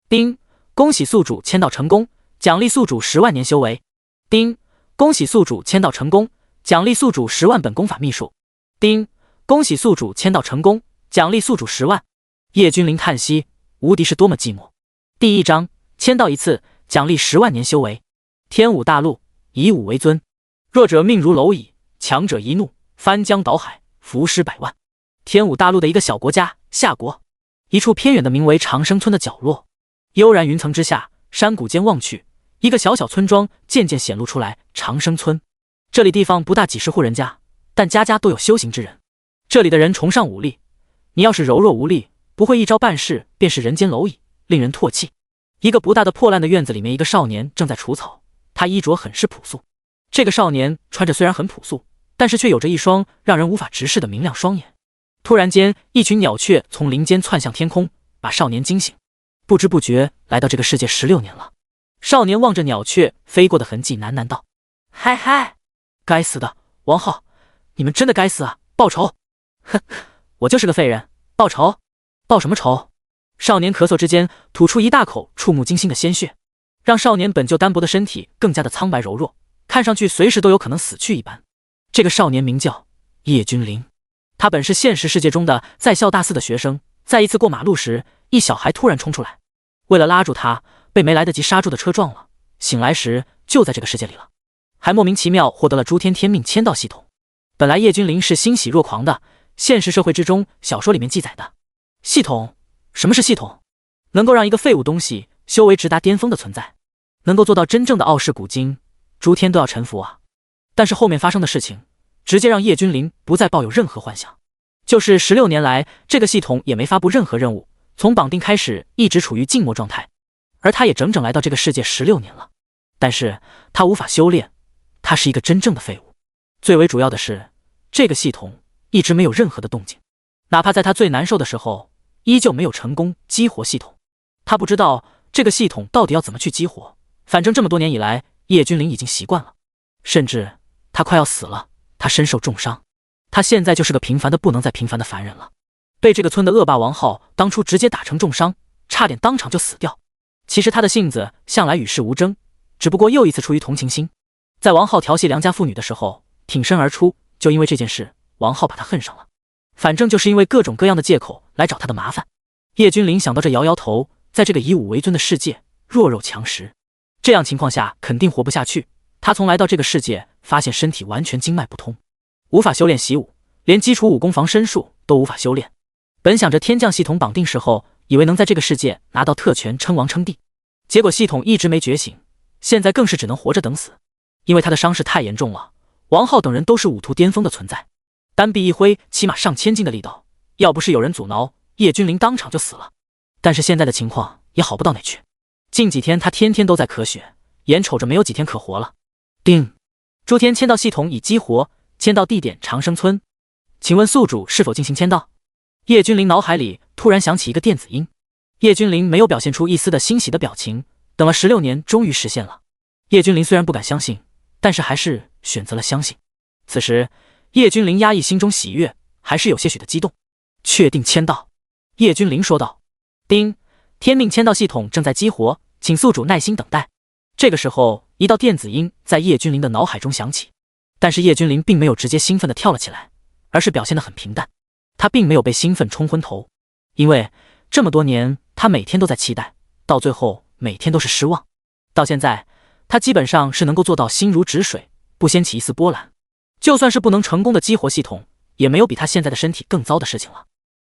丁，恭喜宿主签到成功，奖励宿主10万年修为。丁，恭喜宿主签到成功，奖励宿主10万本功法秘术。丁，恭喜宿主签到成功，奖励宿主10万。叶君临叹息，无敌是多么寂寞。第1章，签到一次，奖励10万年修为。天武大陆，以武为尊，弱者命如蝼蚁，强者一怒，翻江倒海，伏尸百万。天武大陆的一个小国家夏国，一处偏远的名为长生村的角落，悠然云层之下，山谷间望去，一个小小村庄渐渐显露出来。长生村这里地方不大，几十户人家，但家家都有修行之人。这里的人崇尚武力，你要是柔弱无力，不会一招半式，便是人间蝼蚁，令人唾弃。一个不大的破烂的院子里面，一个少年正在除草，他衣着很是朴素。这个少年穿着虽然很朴素，但是却有着一双让人无法直视的明亮双眼。突然间，一群鸟雀从林间窜向天空，把少年惊醒。不知不觉来到这个世界16年了。少年望着鸟雀飞过的痕迹，喃喃道：“嗨嗨，该死的王浩，你们真的该死啊！报仇！哼，我就是个废人，报仇？报什么仇？”少年咳嗽之间吐出一大口触目惊心的鲜血，让少年本就单薄的身体更加的苍白柔弱，看上去随时都有可能死去一般。这个少年名叫叶君临，他本是现实世界中的在校大4的学生，在一次过马路时，一小孩突然冲出来，为了拉住他，被没来得及刹住的车撞了，醒来时就在这个世界里了，还莫名其妙获得了诸天天命签到系统。本来叶君临是欣喜若狂的，现实社会之中小说里面记载的系统。什么是系统？能够让一个废物东西修为直达巅峰的存在，能够做到真正的傲视古今，诸天都要臣服啊！但是后面发生的事情直接让叶君临不再抱有任何幻想。就是16年来，这个系统也没发布任何任务，从绑定开始一直处于静默状态，而他也整整来到这个世界16年了。但是他无法修炼，他是一个真正的废物。最为主要的是，这个系统一直没有任何的动静，哪怕在他最难受的时候，依旧没有成功激活系统。他不知道这个系统到底要怎么去激活，反正这么多年以来，叶君临已经习惯了，甚至他快要死了，他身受重伤，他现在就是个平凡的不能再平凡的凡人了。被这个村的恶霸王浩当初直接打成重伤，差点当场就死掉。其实他的性子向来与世无争，只不过又一次出于同情心，在王浩调戏良家妇女的时候挺身而出，就因为这件事，王浩把他恨上了。反正就是因为各种各样的借口来找他的麻烦。叶君临想到这摇摇头，在这个以武为尊的世界，弱肉强食，这样情况下肯定活不下去。他从来到这个世界，发现身体完全经脉不通，无法修炼习武，连基础武功防身术都无法修炼。本想着天降系统绑定时候，以为能在这个世界拿到特权称王称帝，结果系统一直没觉醒，现在更是只能活着等死。因为他的伤势太严重了，王浩等人都是武徒巅峰的存在，单臂一挥起码上千斤的力道，要不是有人阻挠，叶君临当场就死了。但是现在的情况也好不到哪去，近几天他天天都在咳血，眼瞅着没有几天可活了。叮，诸天签到系统已激活，签到地点长生村，请问宿主是否进行签到？叶君临脑海里突然响起一个电子音。叶君临没有表现出一丝的欣喜的表情，等了16年终于实现了。叶君临虽然不敢相信，但是还是选择了相信。此时叶君临压抑心中喜悦，还是有些许的激动。确定签到，叶君临说道。叮，天命签到系统正在激活，请宿主耐心等待。这个时候，一道电子音在叶君临的脑海中响起，但是叶君临并没有直接兴奋地跳了起来，而是表现得很平淡。他并没有被兴奋冲昏头，因为这么多年他每天都在期待，到最后每天都是失望。到现在，他基本上是能够做到心如止水，不掀起一丝波澜。就算是不能成功的激活系统，也没有比他现在的身体更糟的事情了。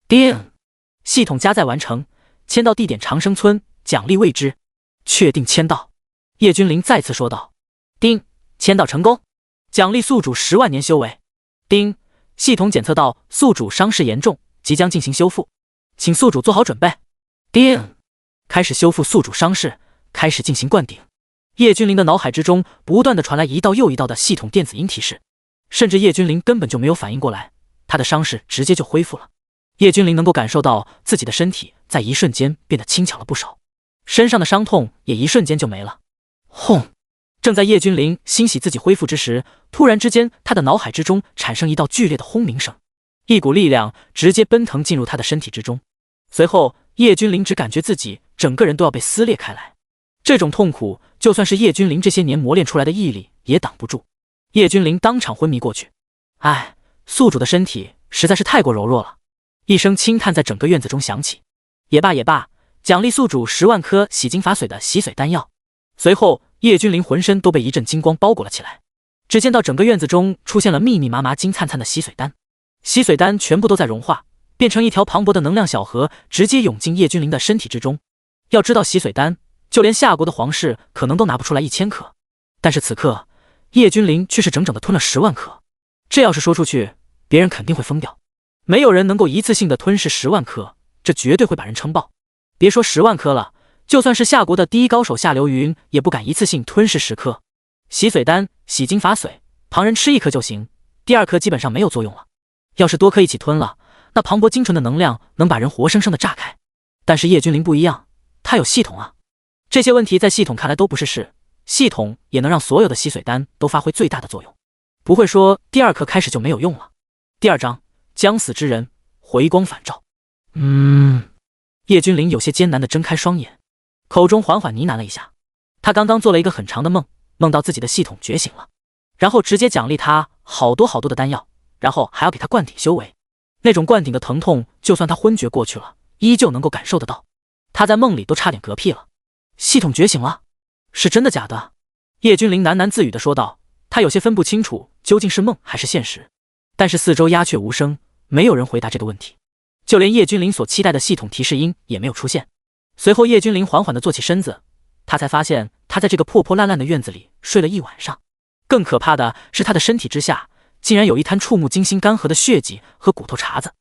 叮，系统加载完成，签到地点长生村，奖励未知。确定签到，叶君临再次说道。叮，签到成功，奖励宿主10万年修为。叮，系统检测到宿主伤势严重，即将进行修复，请宿主做好准备。叮，开始修复宿主伤势，开始进行灌顶。叶君临的脑海之中不断的传来一道又一道的系统电子音提示，甚至叶君临根本就没有反应过来，他的伤势直接就恢复了。叶君临能够感受到自己的身体在一瞬间变得轻巧了不少，身上的伤痛也一瞬间就没了。轰！正在叶君临欣喜自己恢复之时，突然之间他的脑海之中产生一道剧烈的轰鸣声，一股力量直接奔腾进入他的身体之中。随后叶君临只感觉自己整个人都要被撕裂开来。这种痛苦，就算是叶君临这些年磨练出来的毅力也挡不住。叶君临当场昏迷过去。唉，宿主的身体实在是太过柔弱了。一声轻叹在整个院子中响起。也罢也罢，奖励宿主10万颗洗精法髓的洗髓丹药。随后，叶君临浑身都被一阵金光包裹了起来。只见到整个院子中出现了密密麻麻金灿灿的洗髓丹，洗髓丹全部都在融化，变成一条磅礴的能量小河，直接涌进叶君临的身体之中。要知道洗髓丹，就连夏国的皇室可能都拿不出来1000颗，但是此刻叶君临却是整整的吞了10万颗。这要是说出去，别人肯定会疯掉。没有人能够一次性的吞噬10万颗，这绝对会把人撑爆。别说10万颗了，就算是夏国的第一高手夏流云，也不敢一次性吞噬10颗。洗髓丹、洗精法髓，旁人吃1颗就行，第2颗基本上没有作用了。要是多颗一起吞了，那磅礴精纯的能量能把人活生生的炸开。但是叶君临不一样，他有系统啊。这些问题在系统看来都不是事，系统也能让所有的洗髓丹都发挥最大的作用，不会说第2颗开始就没有用了。第2章，将死之人，回光返照。叶君临有些艰难地睁开双眼，口中缓缓呢喃了一下。他刚刚做了一个很长的梦，梦到自己的系统觉醒了，然后直接奖励他好多好多的丹药，然后还要给他灌顶修为。那种灌顶的疼痛，就算他昏厥过去了，依旧能够感受得到。他在梦里都差点嗝屁了。系统觉醒了，是真的假的？叶君临喃喃自语地说道。他有些分不清楚究竟是梦还是现实，但是四周鸦雀无声，没有人回答这个问题，就连叶君临所期待的系统提示音也没有出现。随后叶君临缓缓地坐起身子，他才发现他在这个破破烂烂的院子里睡了一晚上。更可怕的是，他的身体之下竟然有一滩触目惊心干涸的血迹和骨头碴子。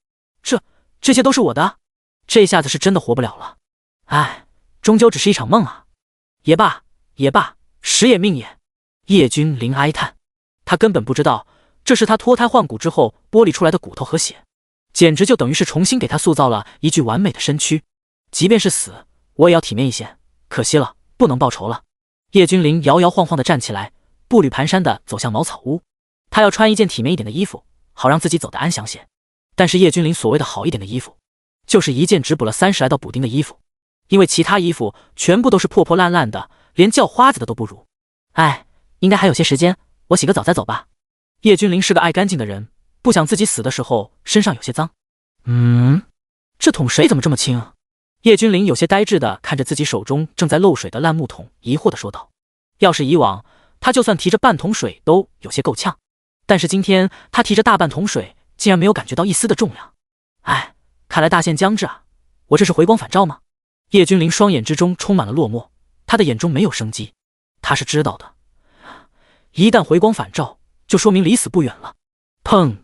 这些都是我的，这下子是真的活不了了。唉，终究只是一场梦啊。也罢也罢，时也命也。叶君临哀叹，他根本不知道这是他脱胎换骨之后剥离出来的骨头和血，简直就等于是重新给他塑造了一具完美的身躯。即便是死，我也要体面一些，可惜了，不能报仇了。叶君临摇摇晃晃地站起来，步履蹒跚地走向茅草屋。他要穿一件体面一点的衣服，好让自己走得安详些。但是叶君临所谓的好一点的衣服，就是一件只补了30来道补丁的衣服，因为其他衣服全部都是破破烂烂的，连叫花子的都不如。唉，应该还有些时间，我洗个澡再走吧。叶君临是个爱干净的人，不想自己死的时候身上有些脏。这桶水怎么这么轻？叶君临有些呆滞地看着自己手中正在漏水的烂木桶，疑惑地说道。要是以往，他就算提着半桶水都有些够呛，但是今天他提着大半桶水，竟然没有感觉到一丝的重量。唉，看来大限将至啊！我这是回光返照吗？叶君临双眼之中充满了落寞，他的眼中没有生机。他是知道的，一旦回光返照，就说明离死不远了。砰！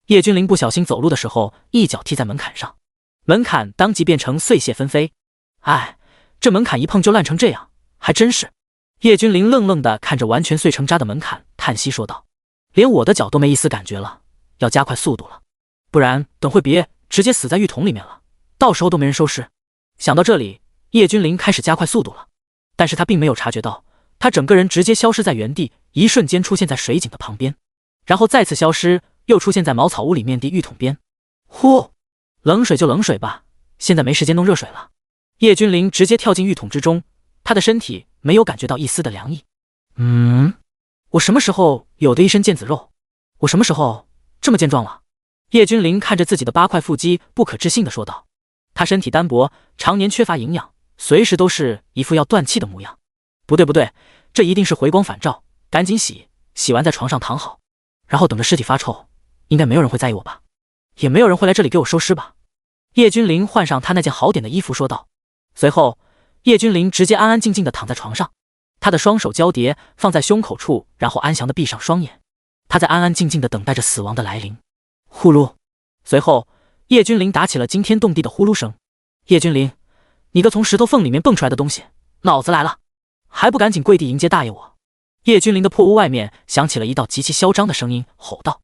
叶君临不小心走路的时候，一脚踢在门槛上，门槛当即变成碎屑纷飞。唉，这门槛一碰就烂成这样，还真是。叶君临愣愣地看着完全碎成渣的门槛，叹息说道：连我的脚都没一丝感觉了，要加快速度了，不然等会别直接死在浴桶里面了，到时候都没人收拾。想到这里，叶君临开始加快速度了，但是他并没有察觉到，他整个人直接消失在原地，一瞬间出现在水井的旁边，然后再次消失，又出现在茅草屋里面的浴桶边。呼，冷水就冷水吧，现在没时间弄热水了。叶君临直接跳进浴桶之中，他的身体没有感觉到一丝的凉意。我什么时候有的一身腱子肉？我什么时候这么健壮了？叶君临看着自己的8块腹肌，不可置信地说道。他身体单薄，常年缺乏营养，随时都是一副要断气的模样。不对，这一定是回光返照，赶紧洗，洗完在床上躺好，然后等着尸体发臭，应该没有人会在意我吧？也没有人会来这里给我收尸吧？叶君临换上他那件好点的衣服说道。随后，叶君临直接安安静静地躺在床上，他的双手交叠放在胸口处，然后安详地闭上双眼，他在安安静静地等待着死亡的来临。呼噜，随后叶君临打起了惊天动地的呼噜声。叶君临，你个从石头缝里面蹦出来的东西，老子来了，还不赶紧跪地迎接大爷我！叶君临的破屋外面响起了一道极其嚣张的声音，吼道：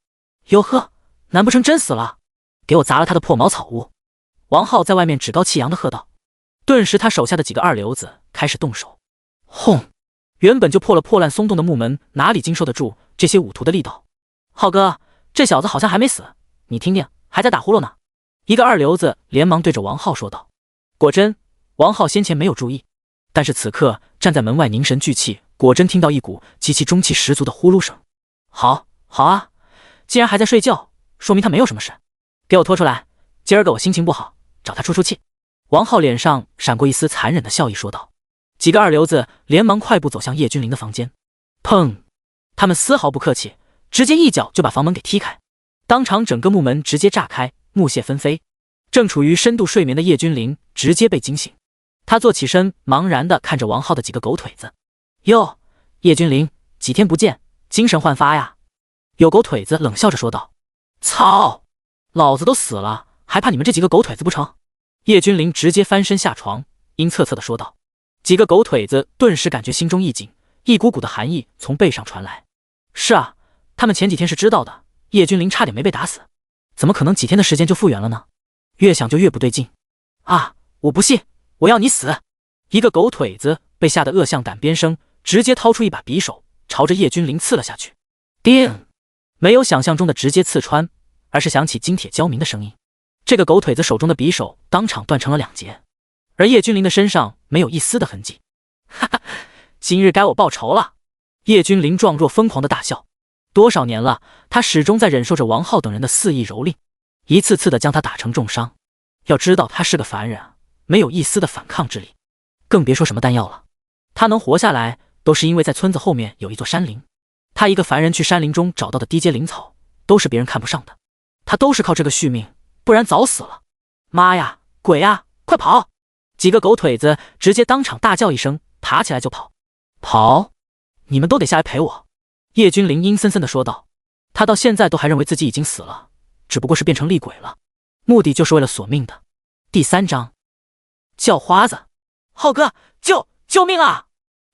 哟呵，难不成真死了？给我砸了他的破茅草屋！王浩在外面趾高气扬地喝道。顿时他手下的几个二流子开始动手。轰！原本就破烂松动的木门哪里经受得住这些武徒的力道？浩哥，这小子好像还没死，你听听，还在打呼噜呢。一个二流子连忙对着王浩说道。果真，王浩先前没有注意，但是此刻站在门外凝神聚气，果真听到一股极其中气十足的呼噜声。好啊，既然还在睡觉，说明他没有什么事。给我拖出来，今儿个我心情不好，找他出气。王浩脸上闪过一丝残忍的笑意，说道。几个二流子连忙快步走向叶君临的房间。砰！他们丝毫不客气，直接一脚就把房门给踢开，当场整个木门直接炸开，木屑纷飞。正处于深度睡眠的叶君临直接被惊醒，他坐起身，茫然地看着王浩的几个狗腿子。哟，叶君临，几天不见，精神焕发呀？有狗腿子冷笑着说道。操！老子都死了，还怕你们这几个狗腿子不成？叶君临直接翻身下床，阴恻恻地说道。几个狗腿子顿时感觉心中一紧，一股股的寒意从背上传来。是啊，他们前几天是知道的，叶君临差点没被打死，怎么可能几天的时间就复原了呢？越想就越不对劲。啊！我不信，我要你死！一个狗腿子被吓得恶向胆边生，直接掏出一把匕首，朝着叶君临刺了下去。叮！没有想象中的直接刺穿，而是响起金铁交鸣的声音。这个狗腿子手中的匕首当场断成了两截，而叶君临的身上没有一丝的痕迹。哈哈，今日该我报仇了！叶君临状若疯狂的大笑。多少年了，他始终在忍受着王浩等人的肆意蹂躏，一次次的将他打成重伤。要知道他是个凡人啊，没有一丝的反抗之力，更别说什么弹药了。他能活下来，都是因为在村子后面有一座山林。他一个凡人去山林中找到的低阶灵草，都是别人看不上的。他都是靠这个续命，不然早死了。妈呀，鬼呀，快跑！几个狗腿子直接当场大叫一声，爬起来就跑。跑？你们都得下来陪我！叶君临阴森森地说道。他到现在都还认为自己已经死了，只不过是变成厉鬼了，目的就是为了索命的。第3章，叫花子。浩哥，救命啊！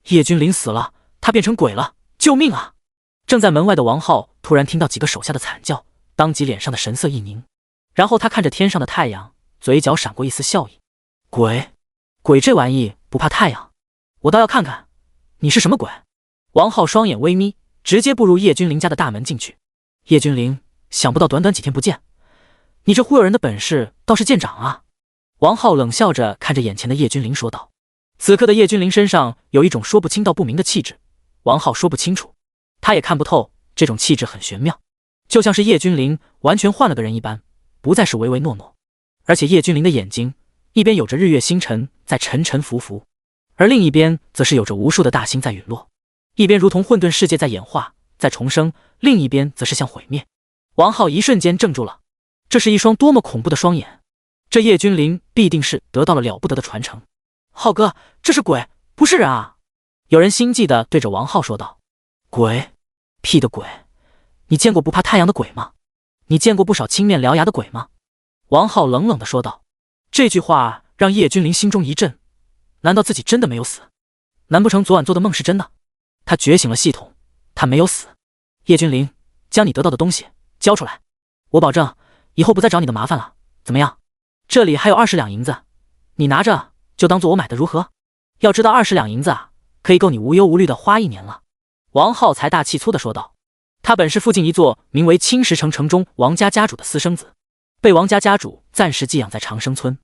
叶君临死了，他变成鬼了，救命啊！正在门外的王浩突然听到几个手下的惨叫，当即脸上的神色一凝，然后他看着天上的太阳，嘴角闪过一丝笑意。鬼这玩意不怕太阳，我倒要看看你是什么鬼。王浩双眼微眯，直接步入叶君临家的大门进去。叶君临，想不到短短几天不见，你这忽悠人的本事倒是见长啊！王浩冷笑着看着眼前的叶君临说道。此刻的叶君临身上有一种说不清道不明的气质，王浩说不清楚，他也看不透，这种气质很玄妙，就像是叶君临完全换了个人一般，不再是唯唯诺诺。而且叶君临的眼睛一边有着日月星辰在沉沉浮浮，而另一边则是有着无数的大星在陨落，一边如同混沌世界在演化在重生，另一边则是像毁灭。王浩一瞬间怔住了，这是一双多么恐怖的双眼，这叶君临必定是得到了了不得的传承。浩哥，这是鬼，不是人啊！有人心悸地对着王浩说道。鬼？屁的鬼！你见过不怕太阳的鬼吗？你见过不少青面獠牙的鬼吗？王浩冷冷地说道。这句话让叶君临心中一震，难道自己真的没有死？难不成昨晚做的梦是真的？他觉醒了系统，他没有死。叶君临，将你得到的东西交出来，我保证以后不再找你的麻烦了，怎么样？这里还有20两银子，你拿着就当做我买的如何？要知道20两银子啊，可以够你无忧无虑的花1年了。王浩财大气粗地说道。他本是附近一座名为青石城城中王家家主的私生子，被王家家主暂时寄养在长生村。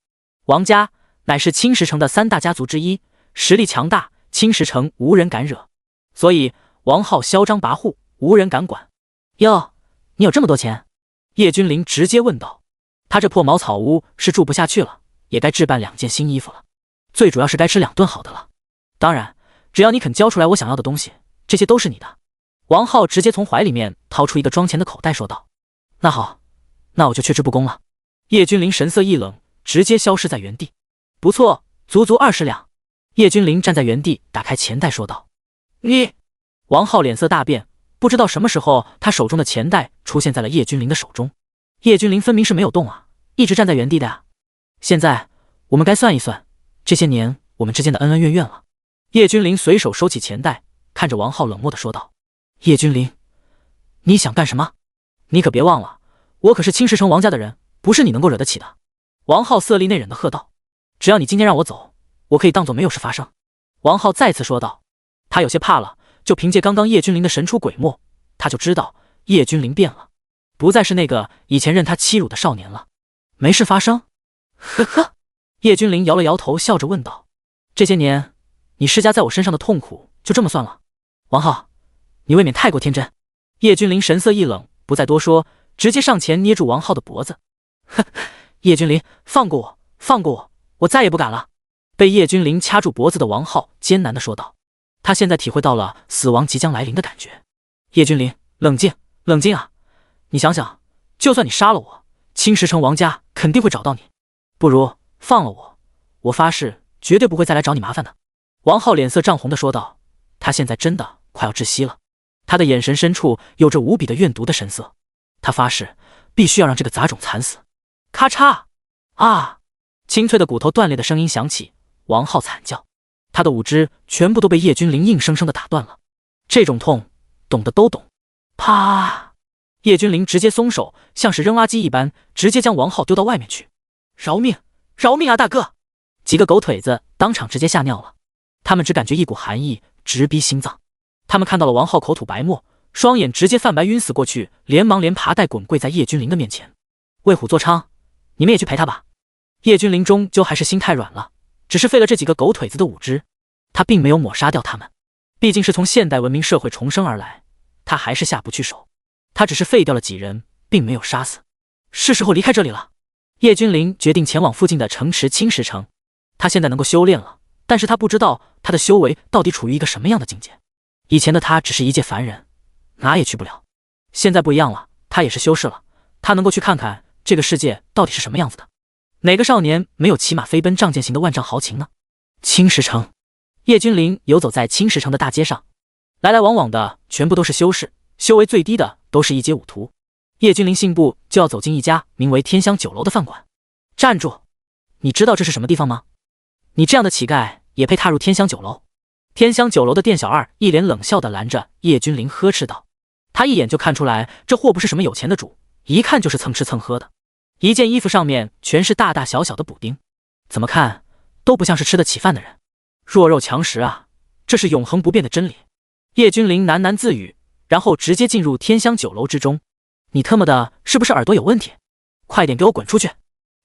王家乃是青石城的3大家族之一，实力强大，青石城无人敢惹，所以王浩嚣张跋扈，无人敢管。哟，你有这么多钱？叶君临直接问道。他这破茅草屋是住不下去了，也该置办2件新衣服了，最主要是该吃2顿好的了。当然，只要你肯交出来我想要的东西，这些都是你的。王浩直接从怀里面掏出一个装钱的口袋说道。那好，那我就却之不恭了。叶君临神色一冷，直接消失在原地。不错，足足20两。叶君临站在原地，打开钱袋说道。你！王浩脸色大变，不知道什么时候他手中的钱袋出现在了叶君临的手中。叶君临分明是没有动啊，一直站在原地的啊。现在我们该算一算这些年我们之间的恩恩怨怨了。叶君临随手收起钱袋，看着王浩冷漠地说道。叶君临，你想干什么？你可别忘了，我可是青石城王家的人，不是你能够惹得起的。王浩色厉内荏地喝道。只要你今天让我走，我可以当作没有事发生。王浩再次说道。他有些怕了，就凭借刚刚叶君临的神出鬼没，他就知道叶君临变了，不再是那个以前任他欺辱的少年了。没事发生？呵呵。叶君临摇了摇头，笑着问道：“这些年，你施加在我身上的痛苦，就这么算了？王浩，你未免太过天真。”叶君临神色一冷，不再多说，直接上前捏住王浩的脖子。哼，叶君临，放过我，放过我，我再也不敢了。被叶君临掐住脖子的王浩艰难地说道。他现在体会到了死亡即将来临的感觉。叶君临，冷静，冷静啊！你想想，就算你杀了我，青石城王家肯定会找到你。不如放了我，我发誓绝对不会再来找你麻烦的。王浩脸色涨红地说道。他现在真的快要窒息了，他的眼神深处有着无比的怨毒的神色。他发誓必须要让这个杂种惨死。咔嚓！啊！清脆的骨头断裂的声音响起，王浩惨叫，他的五肢全部都被叶君临硬生生地打断了。这种痛，懂的都懂。啪！叶君临直接松手，像是扔垃圾一般，直接将王浩丢到外面去。饶命！饶命啊，大哥！几个狗腿子当场直接吓尿了，他们只感觉一股寒意直逼心脏。他们看到了王浩口吐白沫，双眼直接泛白晕死过去，连忙连爬带滚跪在叶君临的面前。为虎作伥，你们也去陪他吧。叶君临终究还是心太软了，只是废了这几个狗腿子的五肢，他并没有抹杀掉他们，毕竟是从现代文明社会重生而来，他还是下不去手。他只是废掉了几人，并没有杀死。是时候离开这里了。叶君临决定前往附近的城池青石城。他现在能够修炼了，但是他不知道他的修为到底处于一个什么样的境界。以前的他只是一介凡人，哪也去不了。现在不一样了，他也是修士了，他能够去看看这个世界到底是什么样子的。哪个少年没有骑马飞奔仗剑行的万丈豪情呢？青石城，叶君临游走在青石城的大街上，来来往往的全部都是修士，修为最低的都是一阶武徒。叶君临信步就要走进一家名为天香酒楼的饭馆。站住！你知道这是什么地方吗？你这样的乞丐也配踏入天香酒楼？天香酒楼的店小二一脸冷笑地拦着叶君临，呵斥道。他一眼就看出来这货不是什么有钱的主，一看就是蹭吃蹭喝的。一件衣服上面全是大大小小的补丁，怎么看都不像是吃得起饭的人。弱肉强食啊，这是永恒不变的真理。叶君临喃喃自语，然后直接进入天香酒楼之中。你特么的是不是耳朵有问题？快点给我滚出去！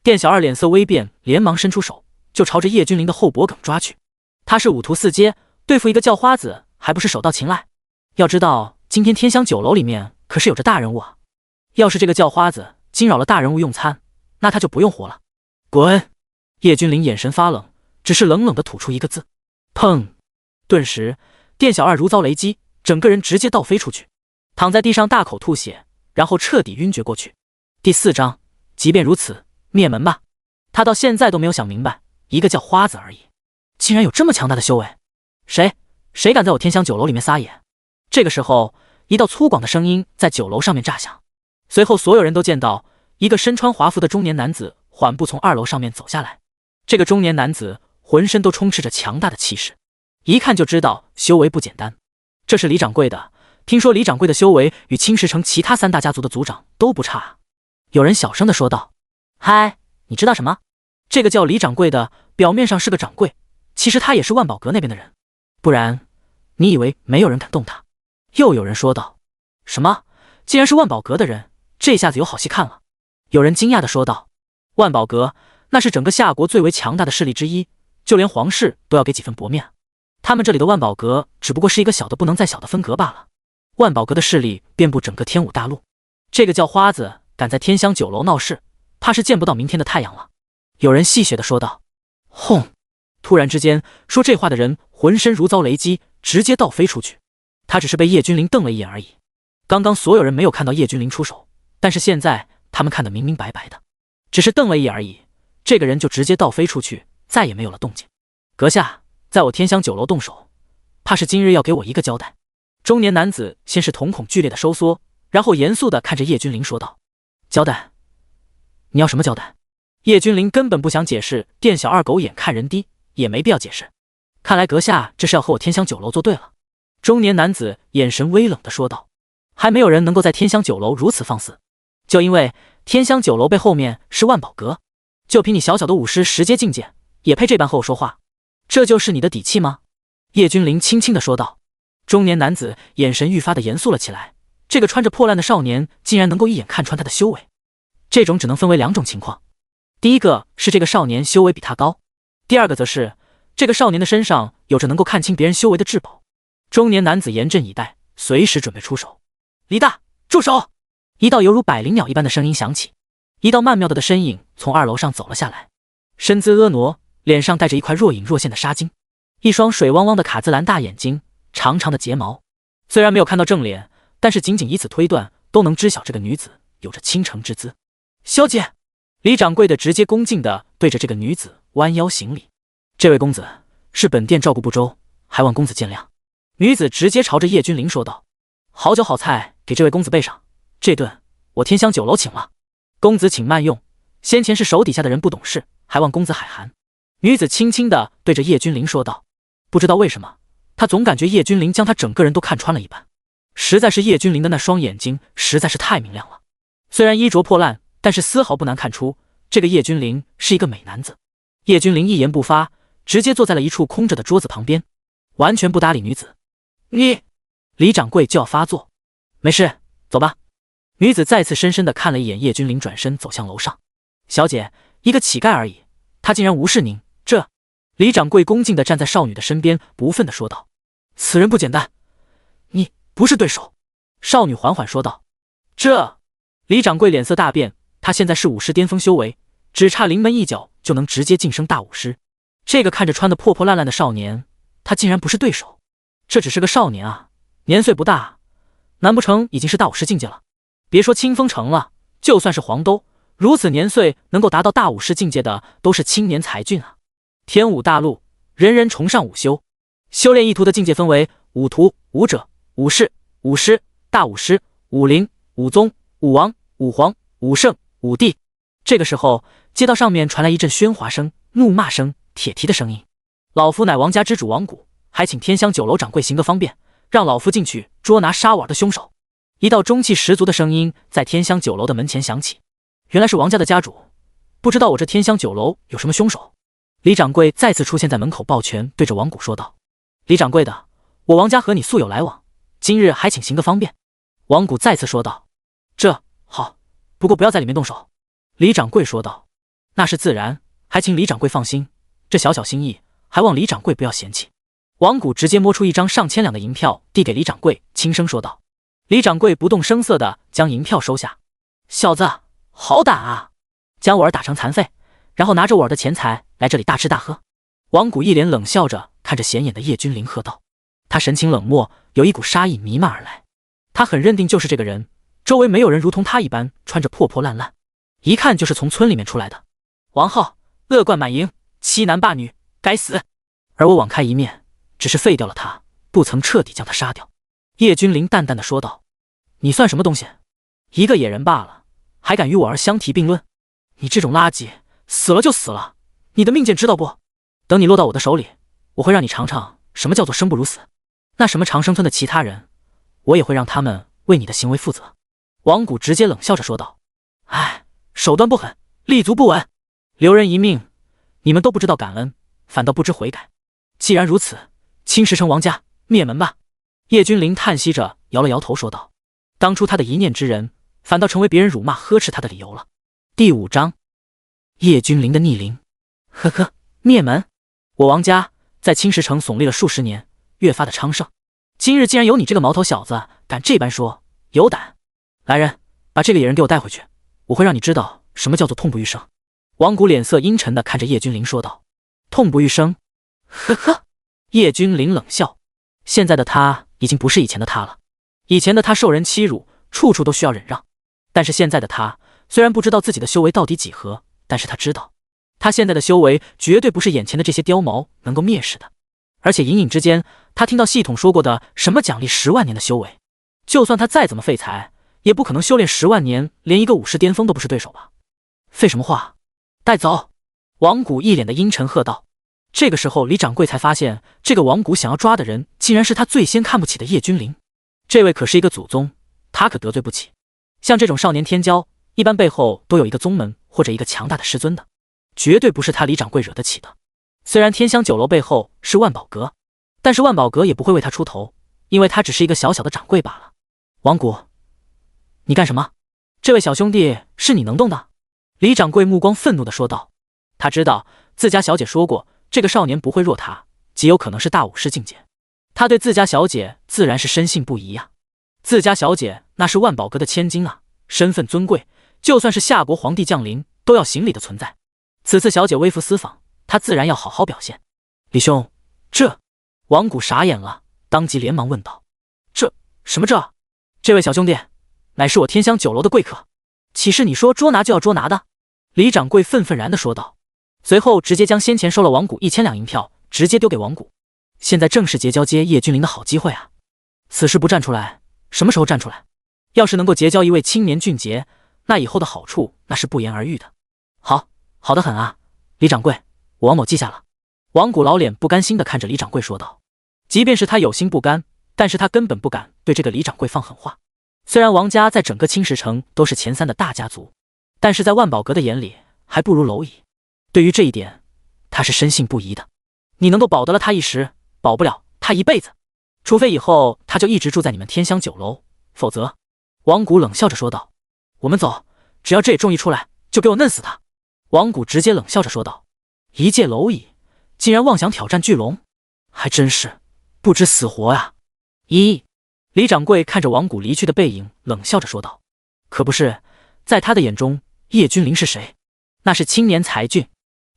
店小二脸色微变，连忙伸出手就朝着叶君临的后脖梗抓去。他是武徒四阶，对付一个叫花子还不是手到擒来。要知道今天天香酒楼里面可是有着大人物啊，要是这个叫花子惊扰了大人物用餐，那他就不用活了。滚！叶君临眼神发冷，只是冷冷地吐出一个字：砰！顿时店小二如遭雷击，整个人直接倒飞出去，躺在地上大口吐血，然后彻底晕厥过去。第4章，即便如此，灭门吧。他到现在都没有想明白，一个叫花子而已，竟然有这么强大的修为。谁敢在我天香酒楼里面撒野？这个时候，一道粗犷的声音在酒楼上面炸响，随后所有人都见到一个身穿华服的中年男子缓步从2楼上面走下来。这个中年男子浑身都充斥着强大的气势，一看就知道修为不简单。这是李掌柜的，听说李掌柜的修为与青石城其他3大家族的族长都不差啊。有人小声地说道。嗨，你知道什么？这个叫李掌柜的表面上是个掌柜，其实他也是万宝阁那边的人，不然你以为没有人敢动他？又有人说道。什么？既然是万宝阁的人，这下子有好戏看了。有人惊讶地说道。万宝阁那是整个夏国最为强大的势力之一，就连皇室都要给几分薄面。他们这里的万宝阁只不过是一个小的不能再小的分阁罢了。万宝阁的势力遍布整个天武大陆，这个叫花子敢在天香酒楼闹事，怕是见不到明天的太阳了。有人戏谑地说道。轰！突然之间，说这话的人浑身如遭雷击，直接倒飞出去。他只是被叶君临瞪了一眼而已。刚刚所有人没有看到叶君临出手，但是现在他们看得明明白白的，只是瞪了一眼而已，这个人就直接倒飞出去，再也没有了动静。阁下在我天香酒楼动手，怕是今日要给我一个交代。中年男子先是瞳孔剧烈的收缩，然后严肃地看着叶君临说道。交代？你要什么交代？叶君临根本不想解释，店小二狗眼看人低，也没必要解释。看来阁下这是要和我天香酒楼作对了。中年男子眼神微冷地说道。还没有人能够在天香酒楼如此放肆，就因为天香酒楼背后面是万宝阁，就凭你小小的武师10阶境界，也配这般和我说话？这就是你的底气吗？叶君临轻轻地说道。中年男子眼神愈发的严肃了起来，这个穿着破烂的少年竟然能够一眼看穿他的修为，这种只能分为2种情况。第一个是这个少年修为比他高，第二个则是这个少年的身上有着能够看清别人修为的至宝。中年男子严阵以待，随时准备出手。李大，住手！一道犹如百灵鸟一般的声音响起，一道曼妙的身影从2楼上走了下来，身姿婀娜，脸上带着一块若隐若现的纱巾，一双水汪汪的卡姿兰大眼睛，长长的睫毛。虽然没有看到正脸，但是仅仅以此推断，都能知晓这个女子有着倾城之姿。小姐，李掌柜的直接恭敬地对着这个女子弯腰行礼。这位公子，是本店照顾不周，还望公子见谅。女子直接朝着叶君临说道：好酒好菜给这位公子备上，这顿我天香酒楼请了，公子请慢用，先前是手底下的人不懂事，还望公子海涵。女子轻轻地对着叶君临说道。不知道为什么，她总感觉叶君临将她整个人都看穿了一般，实在是叶君临的那双眼睛实在是太明亮了。虽然衣着破烂，但是丝毫不难看出这个叶君临是一个美男子。叶君临一言不发，直接坐在了一处空着的桌子旁边，完全不搭理女子。你，李掌柜就要发作。没事，走吧。女子再次深深地看了一眼叶君临，转身走向楼上。小姐，一个乞丐而已，他竟然无视您，这……李掌柜恭敬地站在少女的身边，不忿地说道：此人不简单，你不是对手。少女缓缓说道。这……李掌柜脸色大变，他现在是武师巅峰修为，只差临门一脚就能直接晋升大武师。这个看着穿得破破烂烂的少年，他竟然不是对手。这只是个少年啊，年岁不大，难不成已经是大武师境界了？别说清风城了，就算是黄兜，如此年岁能够达到大武师境界的都是青年才俊啊。天武大陆人人崇尚武修，修炼一途的境界分为武徒、武者、武士、武师、大武师、武灵、武宗、武王、武皇、武圣、武帝。这个时候，街道上面传来一阵喧哗声、怒骂声、铁蹄的声音。老夫乃王家之主王谷，还请天香酒楼掌柜行个方便，让老夫进去捉拿杀我儿的凶手。一道中气十足的声音在天香酒楼的门前响起。原来是王家的家主，不知道我这天香酒楼有什么凶手。李掌柜再次出现在门口抱拳，对着王谷说道：李掌柜的，我王家和你素有来往，今日还请行个方便。王谷再次说道：这好，不过不要在里面动手。李掌柜说道：那是自然，还请李掌柜放心，这小小心意还望李掌柜不要嫌弃。王谷直接摸出一张上千两的银票递给李掌柜，轻声说道。李掌柜不动声色地将银票收下。小子，好胆啊，将我儿打成残废，然后拿着我儿的钱财来这里大吃大喝。王谷一脸冷笑着看着显眼的叶君临喝道。他神情冷漠，有一股杀意弥漫而来。他很认定就是这个人，周围没有人如同他一般穿着破破烂烂，一看就是从村里面出来的。王浩恶贯满盈，欺男霸女，该死！而我网开一面，只是废掉了他，不曾彻底将他杀掉。叶君临淡淡的说道：你算什么东西？一个野人罢了，还敢与我儿相提并论？你这种垃圾，死了就死了，你的命贱知道不？等你落到我的手里，我会让你尝尝什么叫做生不如死。那什么长生村的其他人，我也会让他们为你的行为负责。王谷直接冷笑着说道：哎，手段不狠，立足不稳，留人一命，你们都不知道感恩，反倒不知悔改。既然如此，青石城王家灭门吧。叶君临叹息着摇了摇头说道：当初他的一念之仁，反倒成为别人辱骂呵斥他的理由了。第5章，叶君临的逆鳞。呵呵，灭门？我王家在青石城耸立了数十年，越发的昌盛，今日竟然有你这个毛头小子敢这般说，有胆！来人，把这个野人给我带回去，我会让你知道什么叫做痛不欲生。王谷脸色阴沉地看着叶君临说道：痛不欲生？呵呵。叶君临冷笑，现在的他已经不是以前的他了。以前的他受人欺辱，处处都需要忍让，但是现在的他虽然不知道自己的修为到底几何，但是他知道他现在的修为绝对不是眼前的这些貂毛能够蔑视的。而且隐隐之间，他听到系统说过的什么奖励10万年的修为，就算他再怎么废材，也不可能修炼10万年，连一个武士巅峰都不是对手吧？废什么话，带走！王谷一脸的阴沉喝道。这个时候，李掌柜才发现，这个王谷想要抓的人，竟然是他最先看不起的叶君临。这位可是一个祖宗，他可得罪不起。像这种少年天骄，一般背后都有一个宗门或者一个强大的师尊的，绝对不是他李掌柜惹得起的。虽然天香酒楼背后是万宝阁，但是万宝阁也不会为他出头，因为他只是一个小小的掌柜罢了。王谷，你干什么？这位小兄弟是你能动的？李掌柜目光愤怒地说道。他知道自家小姐说过，这个少年不会弱他，极有可能是大武士境界。他对自家小姐自然是深信不疑呀。自家小姐那是万宝阁的千金啊，身份尊贵，就算是夏国皇帝降临都要行礼的存在。此次小姐微服私访，他自然要好好表现。李兄，这……王谷傻眼了，当即连忙问道：“什么这？这位小兄弟，乃是我天香酒楼的贵客，岂是你说捉拿就要捉拿的？”李掌柜愤愤然地说道，随后直接将先前收了王谷1000两银票直接丢给王谷。现在正是结交接叶君临的好机会啊！此时不站出来，什么时候站出来？要是能够结交一位青年俊杰，那以后的好处那是不言而喻的。好的很啊，李掌柜，我王某记下了。王谷老脸不甘心地看着李掌柜说道。即便是他有心不甘，但是他根本不敢对这个李掌柜放狠话。虽然王家在整个青石城都是前3的大家族，但是在万宝阁的眼里还不如蝼蚁。对于这一点，他是深信不疑的。你能够保得了他一时，保不了他一辈子。除非以后他就一直住在你们天香酒楼，否则……王谷冷笑着说道。我们走，只要这野种一出来，就给我嫩死他！王谷直接冷笑着说道。一介蝼蚁，竟然妄想挑战巨龙，还真是不知死活呀！李掌柜看着王谷离去的背影，冷笑着说道。可不是，在他的眼中，叶君临是谁？那是青年才俊，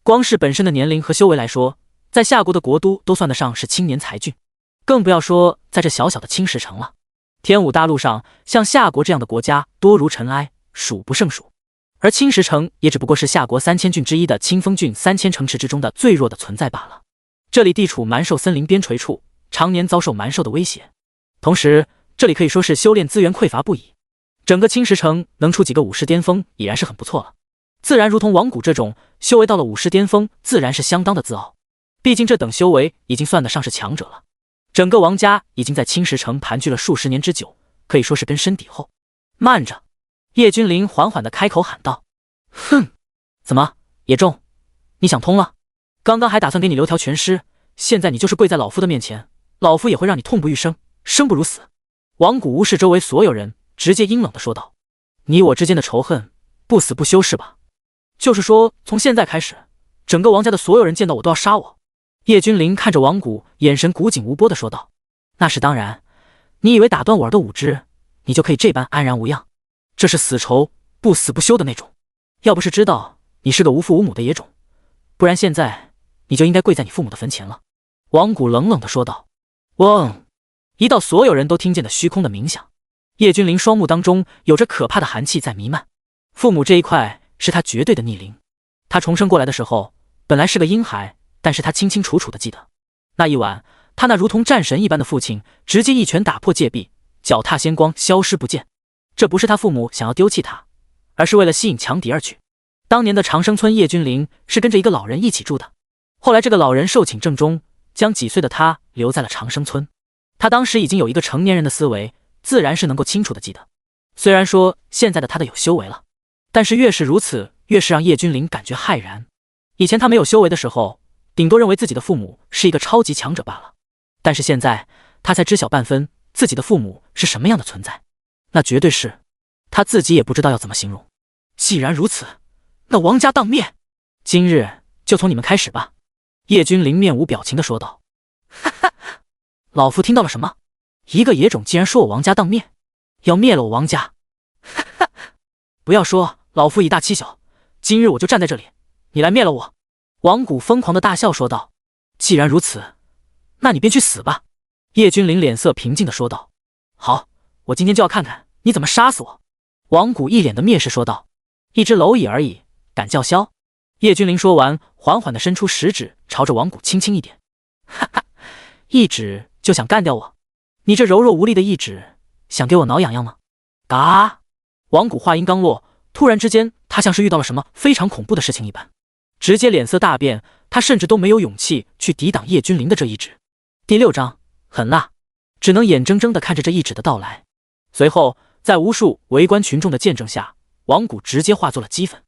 光是本身的年龄和修为来说，在夏国的国都都算得上是青年才俊，更不要说在这小小的青石城了。天武大陆上，像夏国这样的国家多如尘埃，数不胜数。而青石城也只不过是夏国3000郡之一的清风郡3000城池之中的最弱的存在罢了。这里地处蛮兽森林边陲处，常年遭受蛮兽的威胁，同时这里可以说是修炼资源匮乏不已。整个青石城能出几个武士巅峰已然是很不错了，自然如同王谷这种修为到了武士巅峰，自然是相当的自傲。毕竟这等修为已经算得上是强者了。整个王家已经在青石城盘踞了数十年之久，可以说是根深蒂厚。慢着！叶君临缓缓地开口喊道。哼，怎么，野种，你想通了？刚刚还打算给你留条全尸，现在你就是跪在老夫的面前，老夫也会让你痛不欲生，生不如死。王谷无视周围所有人，直接阴冷地说道。你我之间的仇恨不死不休是吧？就是说从现在开始，整个王家的所有人见到我都要杀我。叶君临看着王谷，眼神古井无波地说道。那是当然，你以为打断我儿的五指，你就可以这般安然无恙？这是死仇，不死不休的那种。要不是知道你是个无父无母的野种，不然现在你就应该跪在你父母的坟前了。王谷冷冷地说道。嗡！一道所有人都听见的虚空的鸣响。叶君临双目当中有着可怕的寒气在弥漫。父母这一块是他绝对的逆鳞。他重生过来的时候，本来是个婴孩，但是他清清楚楚地记得，那一晚，他那如同战神一般的父亲直接一拳打破戒壁，脚踏仙光，消失不见。这不是他父母想要丢弃他，而是为了吸引强敌而去。当年的长生村叶君临是跟着一个老人一起住的，后来这个老人寿请正中，将几岁的他留在了长生村。他当时已经有一个成年人的思维，自然是能够清楚地记得。虽然说现在的他的有修为了，但是越是如此，越是让叶君临感觉骇然。以前他没有修为的时候，顶多认为自己的父母是一个超级强者罢了，但是现在他才知晓半分自己的父母是什么样的存在，那绝对是他自己也不知道要怎么形容。既然如此，那王家当灭，今日就从你们开始吧。叶君临面无表情地说道。哈哈，老夫听到了什么？一个野种竟然说我王家当灭，要灭了我王家！哈哈，不要说老夫以大欺小，今日我就站在这里，你来灭了我！王谷疯狂的大笑说道。既然如此，那你便去死吧。叶君临脸色平静地说道。好，我今天就要看看你怎么杀死我。王谷一脸的蔑视说道。一只蝼蚁而已，敢叫嚣？叶君临说完，缓缓地伸出食指，朝着王谷轻轻一点。哈哈，一指就想干掉我？你这柔弱无力的一指，想给我挠痒痒吗？嘎！王谷话音刚落，突然之间，他像是遇到了什么非常恐怖的事情一般，直接脸色大变，他甚至都没有勇气去抵挡叶君临的这一指。第6章，狠辣，只能眼睁睁地看着这一指的到来。随后，在无数围观群众的见证下，王谷直接化作了齑粉，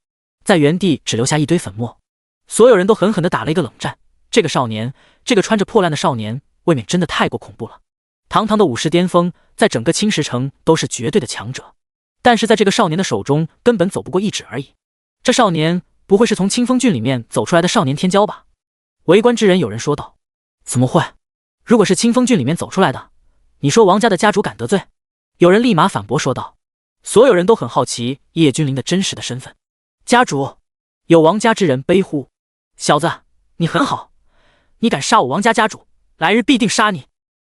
在原地只留下一堆粉末。所有人都狠狠地打了一个冷战。这个少年，这个穿着破烂的少年，未免真的太过恐怖了。堂堂的武士巅峰，在整个青石城都是绝对的强者，但是在这个少年的手中，根本走不过一指而已。这少年不会是从清风郡里面走出来的少年天骄吧？围观之人有人说道。怎么会？如果是清风郡里面走出来的，你说王家的家主敢得罪？有人立马反驳说道。所有人都很好奇叶君临的真实的身份。家主，有王家之人悲呼：小子，你很好，你敢杀我王家家主，来日必定杀你！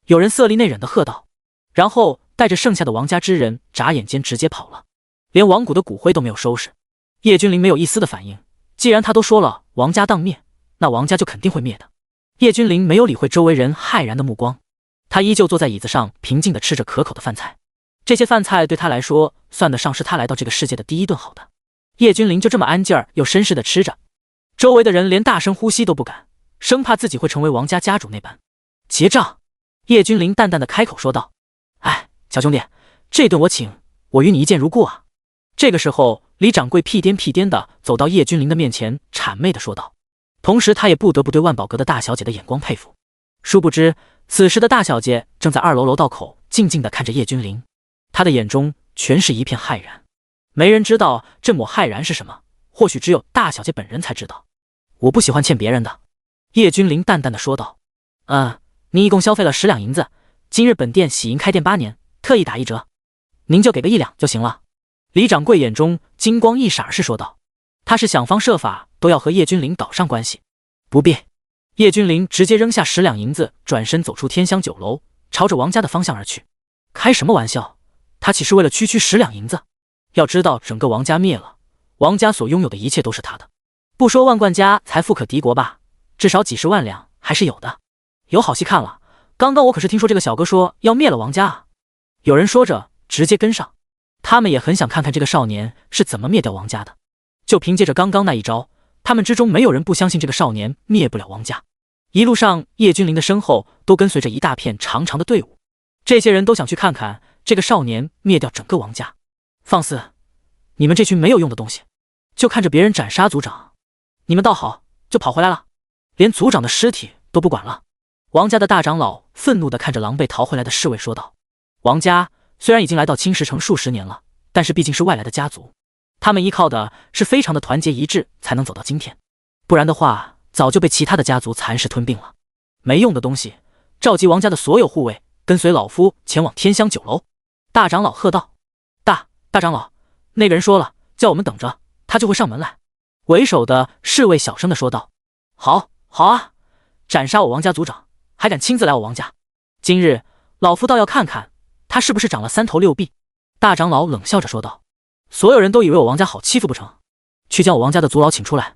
有人色厉内荏地喝道，然后带着剩下的王家之人眨眼间直接跑了，连王谷的骨灰都没有收拾。叶君临没有一丝的反应，既然他都说了王家当灭，那王家就肯定会灭的。叶君临没有理会周围人骇然的目光，他依旧坐在椅子上平静地吃着可口的饭菜，这些饭菜对他来说算得上是他来到这个世界的第一顿好的。叶君临就这么安静儿又绅士地吃着，周围的人连大声呼吸都不敢，生怕自己会成为王家家主那般。结账，叶君临淡淡的开口说道：哎，小兄弟，这顿我请，我与你一见如故啊。这个时候，李掌柜屁颠屁颠的走到叶君临的面前，谄媚的说道，同时他也不得不对万宝阁的大小姐的眼光佩服。殊不知，此时的大小姐正在2楼楼道口静静的看着叶君临，她的眼中全是一片骇然。没人知道这抹骇然是什么，或许只有大小姐本人才知道。我不喜欢欠别人的，叶君临淡淡的说道。您一共消费了10两银子，今日本店喜迎开店8年，特意打1折，您就给个1两就行了。李掌柜眼中金光一闪而逝说道，他是想方设法都要和叶君临搞上关系。不必。叶君临直接扔下10两银子，转身走出天香酒楼，朝着王家的方向而去。开什么玩笑，他岂是为了区10两银子？要知道整个王家灭了，王家所拥有的一切都是他的，不说万贯家财富可敌国吧，至少几10万两还是有的。有好戏看了，刚刚我可是听说这个小哥说要灭了王家啊。有人说着直接跟上，他们也很想看看这个少年是怎么灭掉王家的。就凭借着刚刚那一招，他们之中没有人不相信这个少年灭不了王家。一路上，叶君临的身后都跟随着一大片长长的队伍，这些人都想去看看这个少年灭掉整个王家。放肆！你们这群没有用的东西，就看着别人斩杀族长，你们倒好，就跑回来了，连族长的尸体都不管了。王家的大长老愤怒地看着狼狈逃回来的侍卫说道。王家虽然已经来到青石城数十年了，但是毕竟是外来的家族，他们依靠的是非常的团结一致才能走到今天，不然的话早就被其他的家族蚕食吞并了。没用的东西，召集王家的所有护卫，跟随老夫前往天香酒楼。大长老喝道。大长老，那个人说了，叫我们等着，他就会上门来。为首的侍卫小声的说道。好啊，斩杀我王家族长，还敢亲自来我王家，今日老夫倒要看看他是不是长了3头6臂。大长老冷笑着说道。所有人都以为我王家好欺负不成，去将我王家的族老请出来，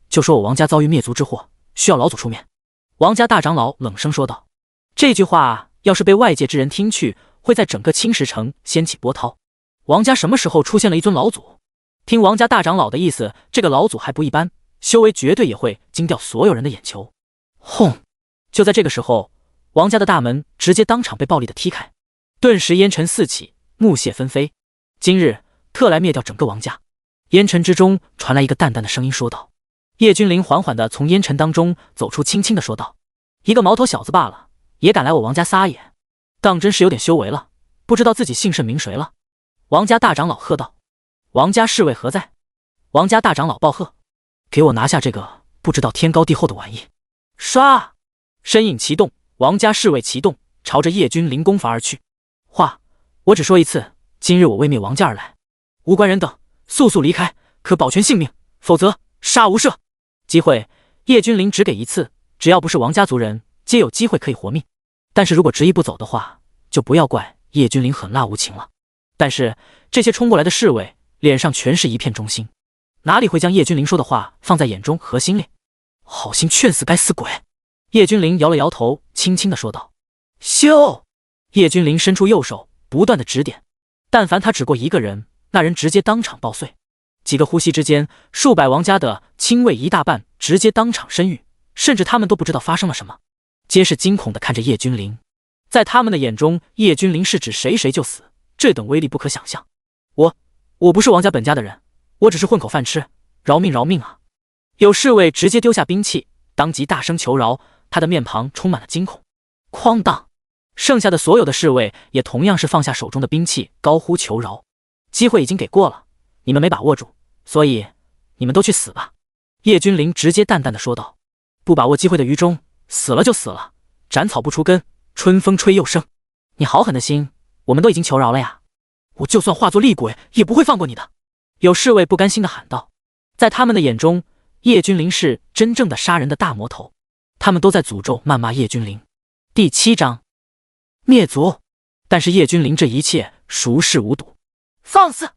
就说我王家遭遇灭族之祸，需要老祖出面。王家大长老冷声说道。这句话要是被外界之人听去，会在整个青石城掀起波涛。王家什么时候出现了一尊老祖？听王家大长老的意思，这个老祖还不一般，修为绝对也会惊掉所有人的眼球。轰！就在这个时候，王家的大门直接当场被暴力的踢开，顿时烟尘四起，木屑纷飞。今日特来灭掉整个王家。烟尘之中传来一个淡淡的声音说道。叶君临缓缓地从烟尘当中走出，轻轻地说道：一个毛头小子罢了，也敢来我王家撒野，当真是有点修为了，不知道自己姓甚名谁了。王家大长老喝道。王家侍卫何在？王家大长老暴喝。给我拿下这个不知道天高地厚的玩意。唰，身影齐动，王家侍卫齐动，朝着叶君临攻伐而去。话我只说一次，今日我为灭王家而来，无关人等速速离开，可保全性命，否则杀无赦。机会叶君临只给一次，只要不是王家族人，皆有机会可以活命。但是如果执意不走的话，就不要怪叶君临狠辣无情了。但是这些冲过来的侍卫脸上全是一片忠心，哪里会将叶君临说的话放在眼中和心里？好心劝死该死鬼！叶君临摇了摇头，轻轻地说道。咻！叶君临伸出右手，不断的指点，但凡他指过一个人，那人直接当场爆碎。几个呼吸之间，数百王家的亲卫一大半直接当场身陨，甚至他们都不知道发生了什么，皆是惊恐地看着叶君临。在他们的眼中，叶君临是指谁就死，这等威力不可想象。我不是王家本家的人，我只是混口饭吃，饶命啊！有侍卫直接丢下兵器，当即大声求饶，他的面庞充满了惊恐。哐当，剩下的所有的侍卫也同样是放下手中的兵器，高呼求饶。机会已经给过了，你们没把握住，所以你们都去死吧！叶君临直接淡淡的说道。不把握机会的愚忠，死了就死了，斩草不除根，春风吹又生。你好狠的心，我们都已经求饶了呀！我就算化作厉鬼，也不会放过你的！有侍卫不甘心的喊道。在他们的眼中，叶君临是真正的杀人的大魔头，他们都在诅咒谩骂叶君临。第7章灭族。但是叶君临这一切熟视无睹。放肆！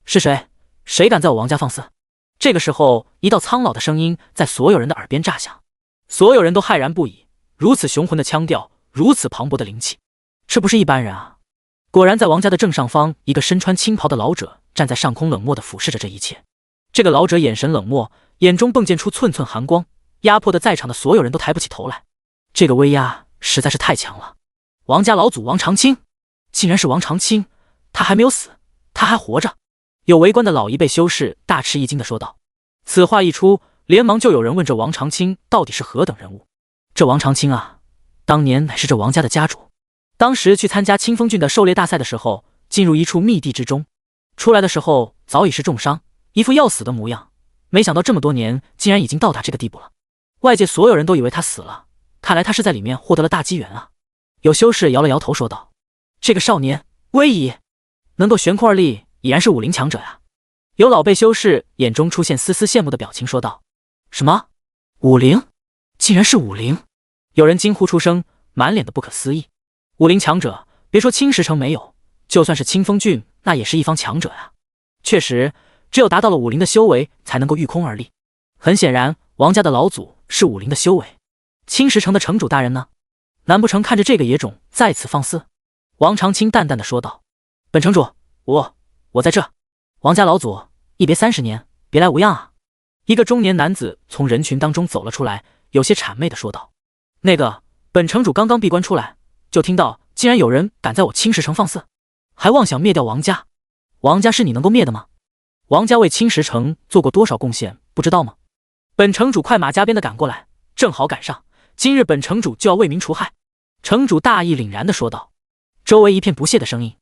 是谁？谁敢在我王家放肆？这个时候，一道苍老的声音在所有人的耳边炸响，所有人都骇然不已。如此雄浑的腔调，如此磅礴的灵气，这不是一般人啊！果然，在王家的正上方，一个身穿青袍的老者站在上空，冷漠地俯视着这一切。这个老者眼神冷漠，眼中迸溅出寸寸寒光，压迫的在场的所有人都抬不起头来。这个威压实在是太强了。王家老祖王长青，竟然是王长青！他还没有死，他还活着！有围观的老一辈修士大吃一惊地说道。此话一出，连忙就有人问这王长青到底是何等人物。这王长青啊，当年乃是这王家的家主，当时去参加清风郡的狩猎大赛的时候，进入一处密地之中，出来的时候早已是重伤，一副要死的模样。没想到这么多年，竟然已经到达这个地步了。外界所有人都以为他死了，看来他是在里面获得了大机缘啊。有修士摇了摇头说道：这个少年威仪，能够悬空而立，已然是武林强者呀。有老辈修士眼中出现丝丝羡慕的表情说道：什么？武灵？竟然是武灵！有人惊呼出声，满脸的不可思议。武林强者，别说青石城没有，就算是清风郡，那也是一方强者呀。确实，只有达到了武灵的修为，才能够御空而立。很显然，王家的老祖是武灵的修为。青石城的城主大人呢？难不成看着这个野种在此放肆？王长青淡淡的说道：本城主，我在这。王家老祖，一别30年，别来无恙啊。一个中年男子从人群当中走了出来，有些谄媚的说道：那个，本城主刚刚闭关出来，就听到竟然有人敢在我青石城放肆，还妄想灭掉王家。王家是你能够灭的吗？王家为青石城做过多少贡献，不知道吗？本城主快马加鞭的赶过来，正好赶上，今日本城主就要为民除害。城主大义凛然的说道。周围一片不屑的声音，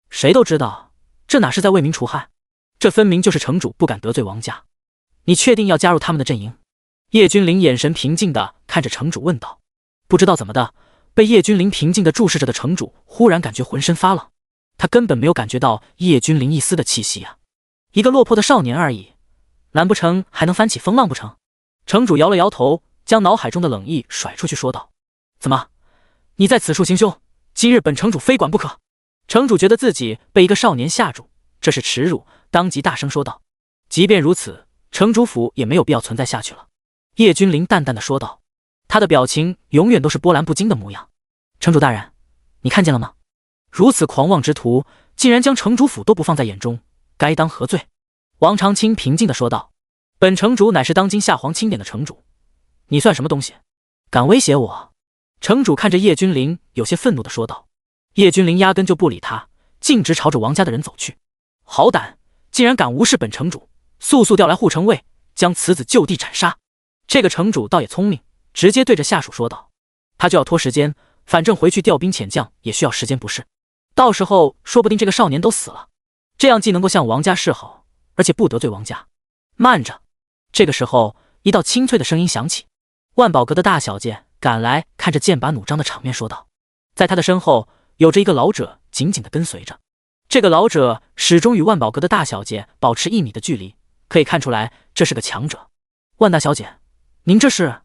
谁都知道这哪是在为民除害，这分明就是城主不敢得罪王家。你确定要加入他们的阵营？叶君临眼神平静的看着城主问道。不知道怎么的，被叶君临平静的注视着的城主忽然感觉浑身发冷，他根本没有感觉到叶君临一丝的气息啊。一个落魄的少年而已，难不成还能翻起风浪不成？城主摇了摇头，将脑海中的冷意甩出去说道：怎么，你在此处行凶，今日本城主非管不可。城主觉得自己被一个少年吓住，这是耻辱，当即大声说道：即便如此，城主府也没有必要存在下去了。叶君临淡淡的说道，他的表情永远都是波澜不惊的模样。城主大人，你看见了吗？如此狂妄之徒，竟然将城主府都不放在眼中，该当何罪？王长青平静的说道：本城主乃是当今夏皇钦点的城主，你算什么东西，敢威胁我？城主看着叶君临，有些愤怒的说道。叶君临压根就不理他，径直朝着王家的人走去。好胆，竟然敢无视本城主，速速调来护城卫，将此子就地斩杀。这个城主倒也聪明，直接对着下属说道。他就要拖时间，反正回去调兵遣将也需要时间不是？到时候说不定这个少年都死了，这样既能够向王家示好，而且不得罪王家。慢着！这个时候，一道清脆的声音响起，万宝阁的大小姐赶来，看着剑拔弩张的场面说道。在他的身后有着一个老者紧紧地跟随着，这个老者始终与万宝阁的大小姐保持1米的距离，可以看出来这是个强者。万大小姐，您这是？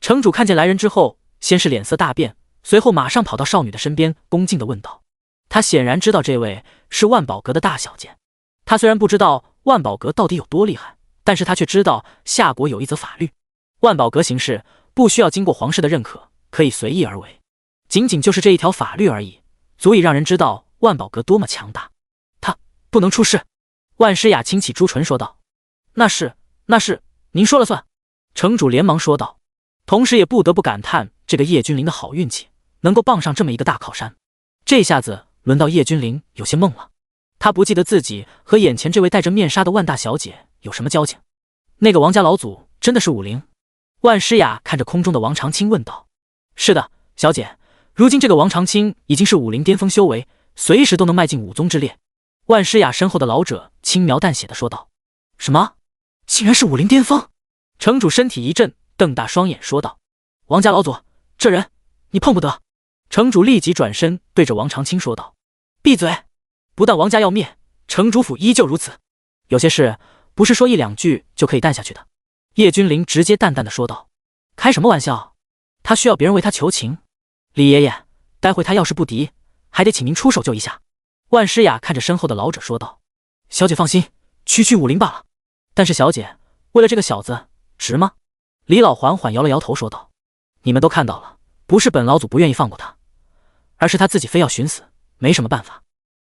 城主看见来人之后，先是脸色大变，随后马上跑到少女的身边，恭敬地问道。他显然知道这位是万宝阁的大小姐。他虽然不知道万宝阁到底有多厉害，但是他却知道夏国有一则法律，万宝阁行事不需要经过皇室的认可，可以随意而为。仅仅就是这一条法律而已，足以让人知道万宝阁多么强大。他不能出事。万诗雅轻启朱唇说道。那是，您说了算。城主连忙说道，同时也不得不感叹这个叶君临的好运气，能够傍上这么一个大靠山。这下子轮到叶君临有些懵了，他不记得自己和眼前这位戴着面纱的万大小姐有什么交情。那个王家老祖真的是武灵？万诗雅看着空中的王长青问道。是的，小姐，如今这个王长青已经是武灵巅峰修为，随时都能迈进武宗之列。万诗雅身后的老者轻描淡写的说道。什么？竟然是武林巅峰！城主身体一震，瞪大双眼说道：“王家老祖，这人你碰不得！”城主立即转身对着王长青说道：“闭嘴！不但王家要灭，城主府依旧如此。有些事不是说一两句就可以淡下去的。”叶君临直接淡淡的说道：“开什么玩笑？他需要别人为他求情。李爷爷，待会他要是不敌，还得请您出手救一下。”万诗雅看着身后的老者说道：“小姐放心，区区武林罢了。但是小姐，为了这个小子，值吗？”李老缓缓摇了摇头说道：“你们都看到了，不是本老祖不愿意放过他，而是他自己非要寻死，没什么办法。”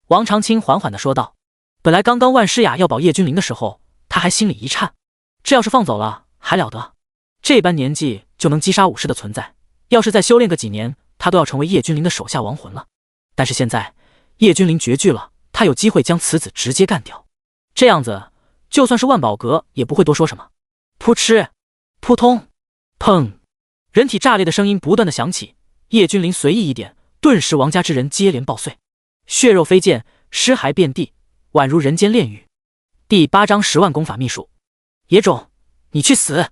王长青缓缓地说道：“本来刚刚万诗雅要保叶君临的时候，他还心里一颤，这要是放走了还了得？这般年纪就能击杀武士的存在，要是再修炼个几年，他都要成为叶君临的手下亡魂了。但是现在叶君临绝句了，他有机会将此子直接干掉。这样子，就算是万宝阁也不会多说什么。”扑哧，扑通，砰，人体炸裂的声音不断的响起。叶君临随意一点，顿时王家之人接连爆碎，血肉飞溅，尸骸遍地，宛如人间炼狱。第8章10万功法秘术。野种，你去死！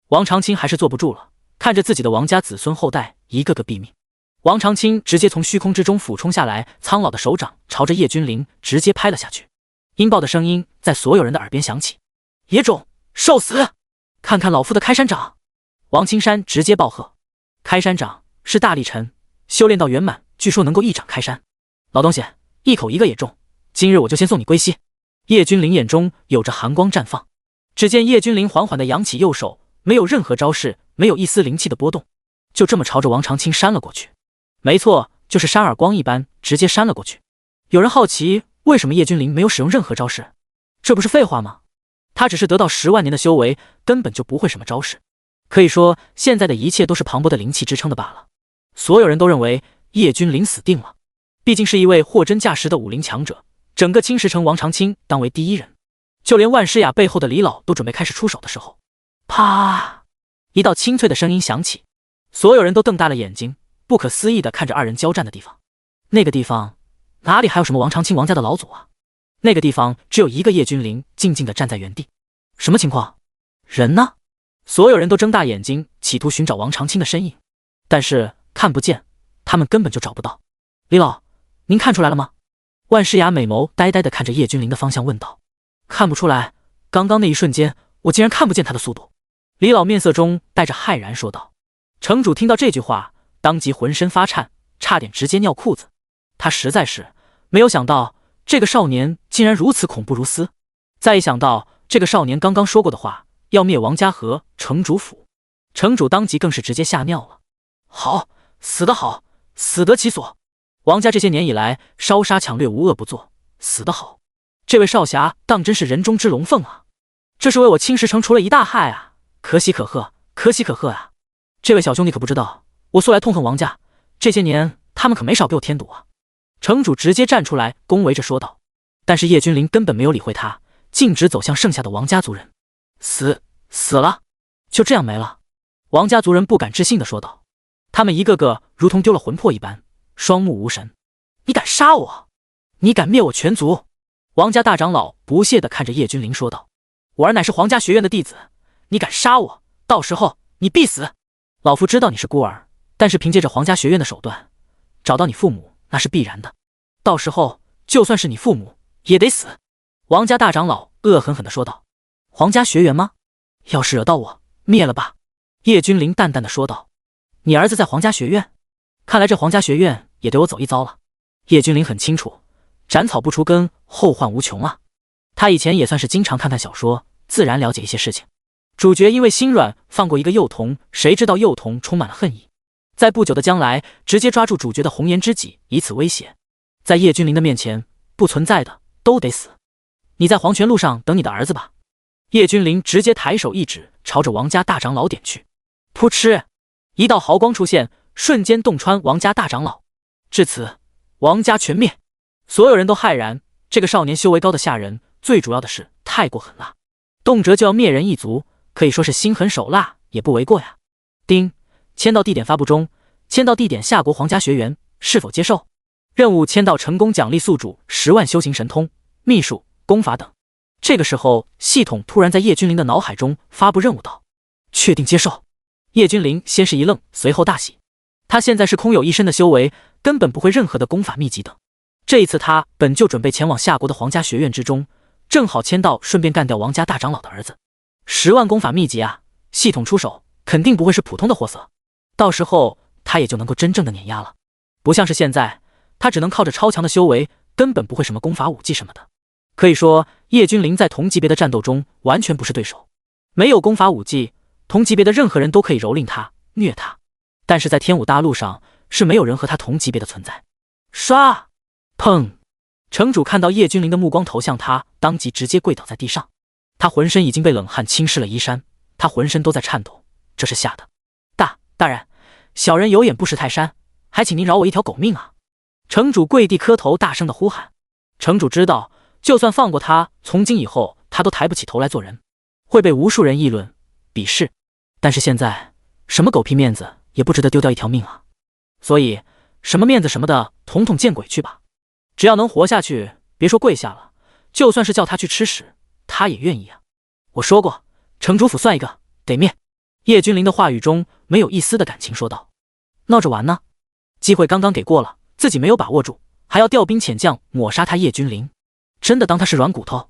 王长青还是坐不住了，看着自己的王家子孙后代一个个毙命，王长青直接从虚空之中俯冲下来，苍老的手掌朝着叶君临直接拍了下去。音爆的声音在所有人的耳边响起：“野种，受死！看看老夫的开山掌！”王青山直接暴喝：“开山掌是大力神，修炼到圆满，据说能够一掌开山。老东西，一口一个野种，今日我就先送你归西！”叶君临眼中有着寒光绽放，只见叶君临缓缓地扬起右手，没有任何招式，没有一丝灵气的波动，就这么朝着王长青扇了过去。没错，就是扇耳光一般，直接扇了过去。有人好奇，为什么叶君临没有使用任何招式？这不是废话吗？他只是得到10万年的修为，根本就不会什么招式。可以说，现在的一切都是磅礴的灵气支撑的罢了。所有人都认为叶君临死定了，毕竟是一位货真价实的武林强者，整个青石城王长青当为第一人。就连万诗雅背后的李老都准备开始出手的时候，啪！一道清脆的声音响起，所有人都瞪大了眼睛，不可思议地看着二人交战的地方。那个地方哪里还有什么王长青王家的老祖啊？那个地方只有一个叶君临静静地站在原地。什么情况？人呢？所有人都睁大眼睛，企图寻找王长青的身影，但是看不见，他们根本就找不到。李老，您看出来了吗？万诗雅美眸呆呆地看着叶君临的方向问道。看不出来，刚刚那一瞬间，我竟然看不见他的速度。李老面色中带着骇然说道。城主听到这句话，当即浑身发颤，差点直接尿裤子。他实在是没有想到，这个少年竟然如此恐怖如斯。再一想到这个少年刚刚说过的话，要灭王家和城主府，城主当即更是直接吓尿了。好，死得好，死得其所。王家这些年以来烧杀抢掠无恶不作，死得好。这位少侠当真是人中之龙凤啊！这是为我青石城除了一大害啊！可喜可贺，可喜可贺啊！这位小兄弟可不知道，我素来痛恨王家，这些年他们可没少给我添堵啊！城主直接站出来恭维着说道。但是叶君临根本没有理会他，径直走向剩下的王家族人。死了，就这样没了。王家族人不敢置信地说道，他们一个个如同丢了魂魄一般，双目无神。你敢杀我？你敢灭我全族？王家大长老不屑地看着叶君临说道，我儿乃是皇家学院的弟子，你敢杀我，到时候你必死。老夫知道你是孤儿，但是凭借着皇家学院的手段，找到你父母那是必然的，到时候就算是你父母也得死。王家大长老恶狠狠地说道。皇家学院吗？要是惹到我，灭了吧。叶君临淡淡的说道。你儿子在皇家学院？看来这皇家学院也对我走一遭了。叶君临很清楚，斩草不除根，后患无穷啊。他以前也算是经常看看小说，自然了解一些事情。主角因为心软放过一个幼童，谁知道幼童充满了恨意，在不久的将来直接抓住主角的红颜知己，以此威胁。在叶君临的面前，不存在的都得死。你在黄泉路上等你的儿子吧。叶君临直接抬手一指，朝着王家大长老点去。扑哧，一道豪光出现，瞬间洞穿王家大长老。至此，王家全灭。所有人都骇然，这个少年修为高的吓人，最主要的是太过狠辣，动辄就要灭人一族，可以说是心狠手辣也不为过呀。丁，签到地点发布中，签到地点夏国皇家学园，是否接受？任务签到成功，奖励宿主10万修行神通、秘术、功法等。这个时候，系统突然在叶君临的脑海中发布任务道：确定接受。叶君临先是一愣，随后大喜。他现在是空有一身的修为，根本不会任何的功法秘籍等。这一次他本就准备前往夏国的皇家学院之中，正好签到，顺便干掉王家大长老的儿子。10万功法秘籍啊，系统出手肯定不会是普通的货色，到时候他也就能够真正的碾压了。不像是现在，他只能靠着超强的修为，根本不会什么功法武技什么的。可以说叶君临在同级别的战斗中完全不是对手，没有功法武技，同级别的任何人都可以蹂躏他、虐他，但是在天武大陆上是没有人和他同级别的存在。唰，砰！城主看到叶君临的目光投向他，当即直接跪倒在地上。他浑身已经被冷汗侵湿了衣衫，他浑身都在颤抖，这是吓的。大人，小人有眼不识泰山，还请您饶我一条狗命啊！城主跪地磕头，大声的呼喊。城主知道，就算放过他，从今以后他都抬不起头来做人，会被无数人议论、鄙视。但是现在，什么狗屁面子也不值得丢掉一条命啊！所以，什么面子什么的，统统见鬼去吧！只要能活下去，别说跪下了，就算是叫他去吃屎，他也愿意啊！我说过，城主府算一个，得灭！叶君临的话语中没有一丝的感情，说道：闹着玩呢？机会刚刚给过了，自己没有把握住，还要调兵遣将抹杀他叶君临，真的当他是软骨头？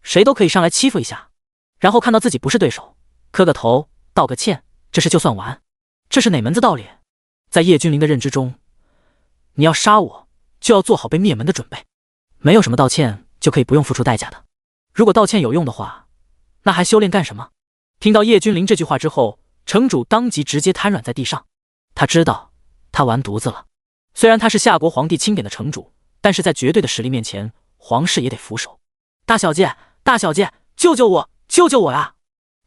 谁都可以上来欺负一下，然后看到自己不是对手，磕个头道个歉，这事就算完，这是哪门子道理？在叶君临的认知中，你要杀我，就要做好被灭门的准备，没有什么道歉就可以不用付出代价的。如果道歉有用的话，那还修炼干什么？听到叶君临这句话之后，城主当即直接瘫软在地上。他知道他完犊子了。虽然他是夏国皇帝钦点的城主，但是在绝对的实力面前，皇室也得服手。大小姐，大小姐，救救我，救救我呀！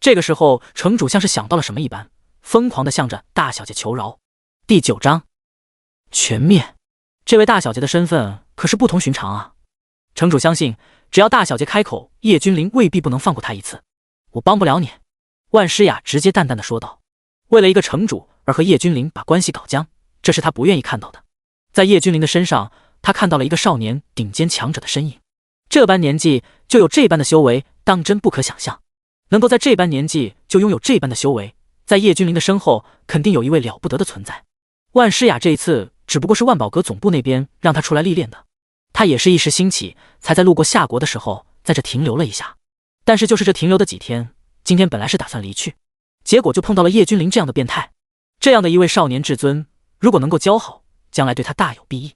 这个时候，城主像是想到了什么一般，疯狂地向着大小姐求饶。第9章全灭。这位大小姐的身份可是不同寻常啊！城主相信，只要大小姐开口，叶君临未必不能放过她一次。我帮不了你。万诗雅直接淡淡的说道。为了一个城主而和叶君临把关系搞僵，这是他不愿意看到的。在叶君临的身上，他看到了一个少年顶尖强者的身影。这般年纪就有这般的修为，当真不可想象。能够在这般年纪就拥有这般的修为，在叶君临的身后肯定有一位了不得的存在。万诗雅这一次只不过是万宝阁总部那边让他出来历练的，他也是一时兴起，才在路过夏国的时候在这停留了一下。但是就是这停留的几天，今天本来是打算离去，结果就碰到了叶君临这样的变态。这样的一位少年至尊，如果能够教好，将来对他大有裨益。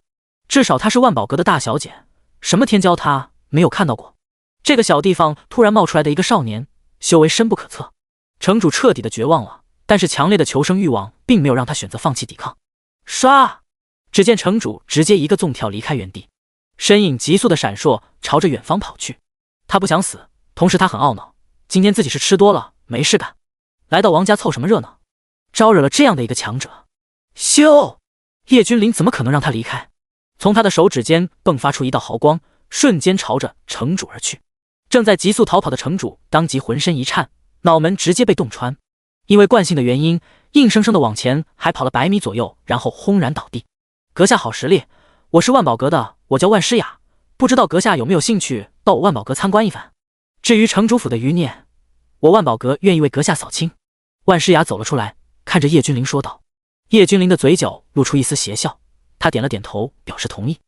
至少他是万宝阁的大小姐，什么天骄他没有看到过。这个小地方突然冒出来的一个少年，修为深不可测。城主彻底的绝望了，但是强烈的求生欲望并没有让他选择放弃抵抗。唰！只见城主直接一个纵跳离开原地，身影急速的闪烁，朝着远方跑去。他不想死，同时他很懊恼，今天自己是吃多了没事干，来到王家凑什么热闹，招惹了这样的一个强者。咻！叶君临怎么可能让他离开？从他的手指间迸发出一道豪光，瞬间朝着城主而去。正在急速逃跑的城主当即浑身一颤，脑门直接被洞穿。因为惯性的原因，硬生生的往前还跑了100米左右，然后轰然倒地。阁下好实力，我是万宝阁的，我叫万诗雅，不知道阁下有没有兴趣到我万宝阁参观一番？至于城主府的余孽，我万宝阁愿意为阁下扫清。万诗雅走了出来，看着叶君临说道。叶君临的嘴角露出一丝邪笑，他点了点头表示同意。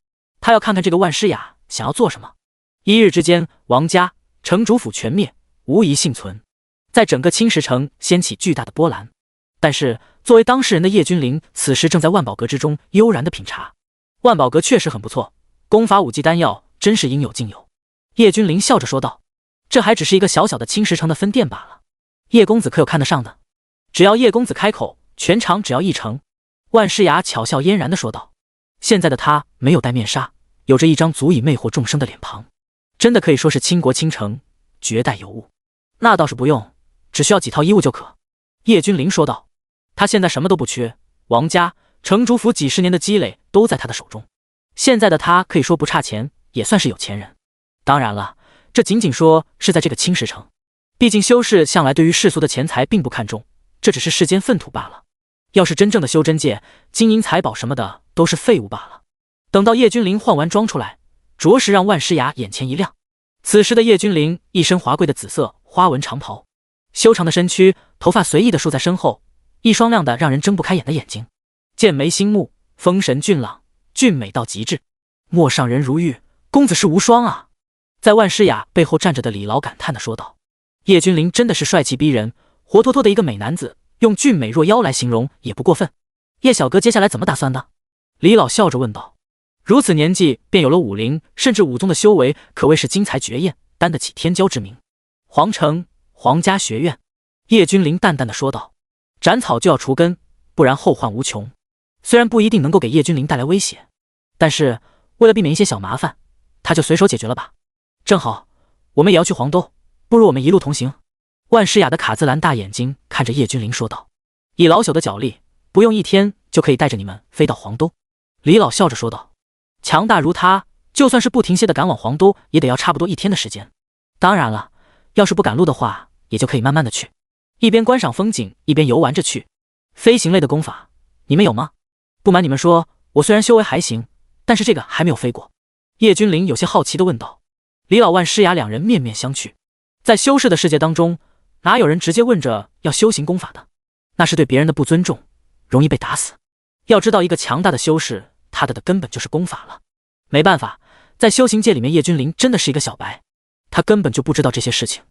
他要看看这个万诗雅想要做什么。一日之间，王家、城主府全灭，无一幸存，在整个青石城掀起巨大的波澜。但是作为当事人的叶君临此时正在万宝阁之中悠然的品茶。万宝阁确实很不错，功法武技丹药真是应有尽有。叶君临笑着说道。这还只是一个小小的青石城的分店罢了，叶公子可有看得上的？只要叶公子开口，全场只要1成。万诗雅巧笑嫣然地说道。现在的他没有戴面纱，有着一张足以魅惑众生的脸庞，真的可以说是倾国倾城，绝代尤物。那倒是不用，只需要几套衣物就可。叶君临说道。他现在什么都不缺，王家、城主府几十年的积累都在他的手中，现在的他可以说不差钱，也算是有钱人。当然了，这仅仅说是在这个青石城，毕竟修士向来对于世俗的钱财并不看重，这只是世间粪土罢了。要是真正的修真界，金银财宝什么的都是废物罢了。等到叶君临换完妆出来，着实让万诗雅眼前一亮。此时的叶君临一身华贵的紫色花纹长袍，修长的身躯，头发随意的梳在身后，一双亮的让人睁不开眼的眼睛，剑眉星目，风神俊朗，俊美到极致。陌上人如玉，公子是无双啊！在万诗雅背后站着的李老感叹的说道：“叶君临真的是帅气逼人，活脱脱的一个美男子，用俊美若妖来形容也不过分。叶小哥接下来怎么打算的？”李老笑着问道。如此年纪便有了武灵甚至武宗的修为，可谓是精彩绝艳，担得起天骄之名。皇城皇家学院，叶君临淡淡的说道：“斩草就要除根，不然后患无穷。虽然不一定能够给叶君临带来威胁，但是为了避免一些小麻烦，他就随手解决了吧。正好我们也要去黄都，不如我们一路同行。”万诗雅的卡姿兰大眼睛看着叶君临说道：“以老朽的脚力，不用一天就可以带着你们飞到黄都。”李老笑着说道：“强大如他，就算是不停歇的赶往黄都，也得要差不多一天的时间。当然了，要是不赶路的话，也就可以慢慢的去，一边观赏风景，一边游玩着去。飞行类的功法，你们有吗？不瞒你们说，我虽然修为还行，但是这个还没有飞过。”叶君临有些好奇的问道。李老万诗雅两人面面相觑，在修士的世界当中，哪有人直接问着要修行功法的？那是对别人的不尊重，容易被打死。要知道，一个强大的修士，他的根本就是功法了。没办法，在修行界里面，叶君临真的是一个小白，他根本就不知道这些事情。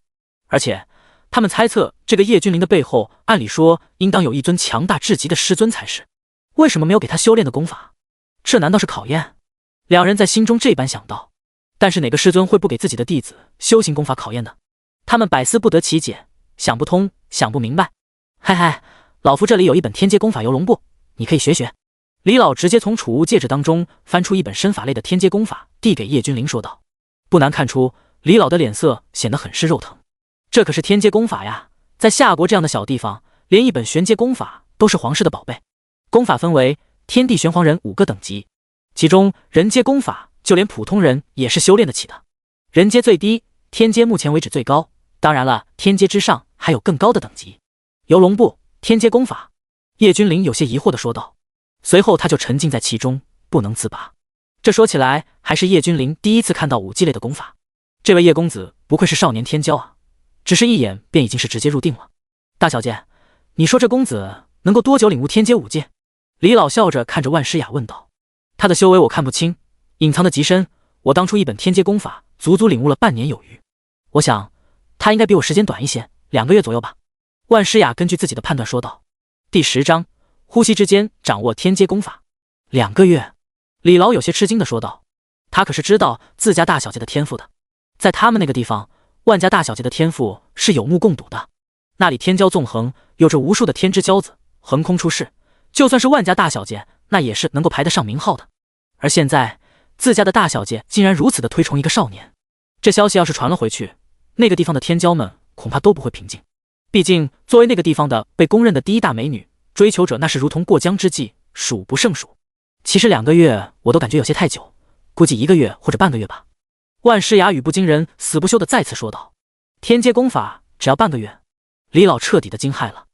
而且他们猜测，这个叶君临的背后，按理说应当有一尊强大至极的师尊才是，为什么没有给他修炼的功法？这难道是考验？两人在心中这般想到。但是哪个师尊会不给自己的弟子修行功法考验的？他们百思不得其解，想不通，想不明白。嗨嗨，老夫这里有一本天阶功法游龙步，你可以学学。李老直接从储物戒指当中翻出一本身法类的天阶功法，递给叶君临说道。不难看出，李老的脸色显得很是肉疼。这可是天阶功法呀，在夏国这样的小地方，连一本玄阶功法都是皇室的宝贝。功法分为天地玄黄人5个等级，其中人阶功法就连普通人也是修炼得起的。人阶最低，天阶目前为止最高，当然了，天阶之上还有更高的等级。游龙步天阶功法，叶君临有些疑惑地说道。随后他就沉浸在其中，不能自拔。这说起来，还是叶君临第一次看到武技类的功法。这位叶公子不愧是少年天骄啊，只是一眼便已经是直接入定了。大小姐，你说这公子能够多久领悟天阶武技？李老笑着看着万诗雅问道。他的修为我看不清，隐藏的极深，我当初一本天阶功法足足领悟了半年有余。我想他应该比我时间短一些，2个月左右吧。万诗雅根据自己的判断说道。第10章，呼吸之间掌握天阶功法。2个月？李老有些吃惊地说道。他可是知道自家大小姐的天赋的，在他们那个地方，万家大小姐的天赋是有目共睹的，那里天骄纵横，有着无数的天之骄子横空出世，就算是万家大小姐，那也是能够排得上名号的。而现在自家的大小姐竟然如此的推崇一个少年，这消息要是传了回去，那个地方的天骄们恐怕都不会平静。毕竟作为那个地方的被公认的第一大美女，追求者那是如同过江之鲫，数不胜数。其实2个月我都感觉有些太久，估计1个月或者半个月吧。万诗雅语不惊人死不休的再次说道。天阶功法只要半个月？李老彻底的惊骇了。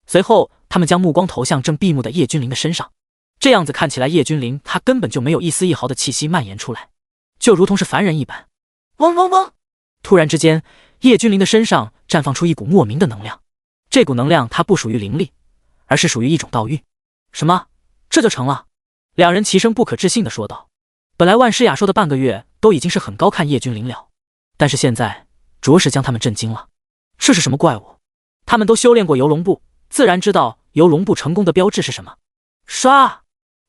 随后他们将目光投向正闭目的叶君临的身上，这样子看起来，叶君临他根本就没有一丝一毫的气息蔓延出来，就如同是凡人一般。嗡嗡嗡！突然之间，叶君临的身上绽放出一股莫名的能量，这股能量它不属于灵力，而是属于一种道运。什么？这就成了？两人齐声不可置信地说道。本来万诗雅说的半个月都已经是很高看叶君临了，但是现在着实将他们震惊了。这是什么怪物？他们都修炼过游龙步，自然知道游龙步成功的标志是什么。唰！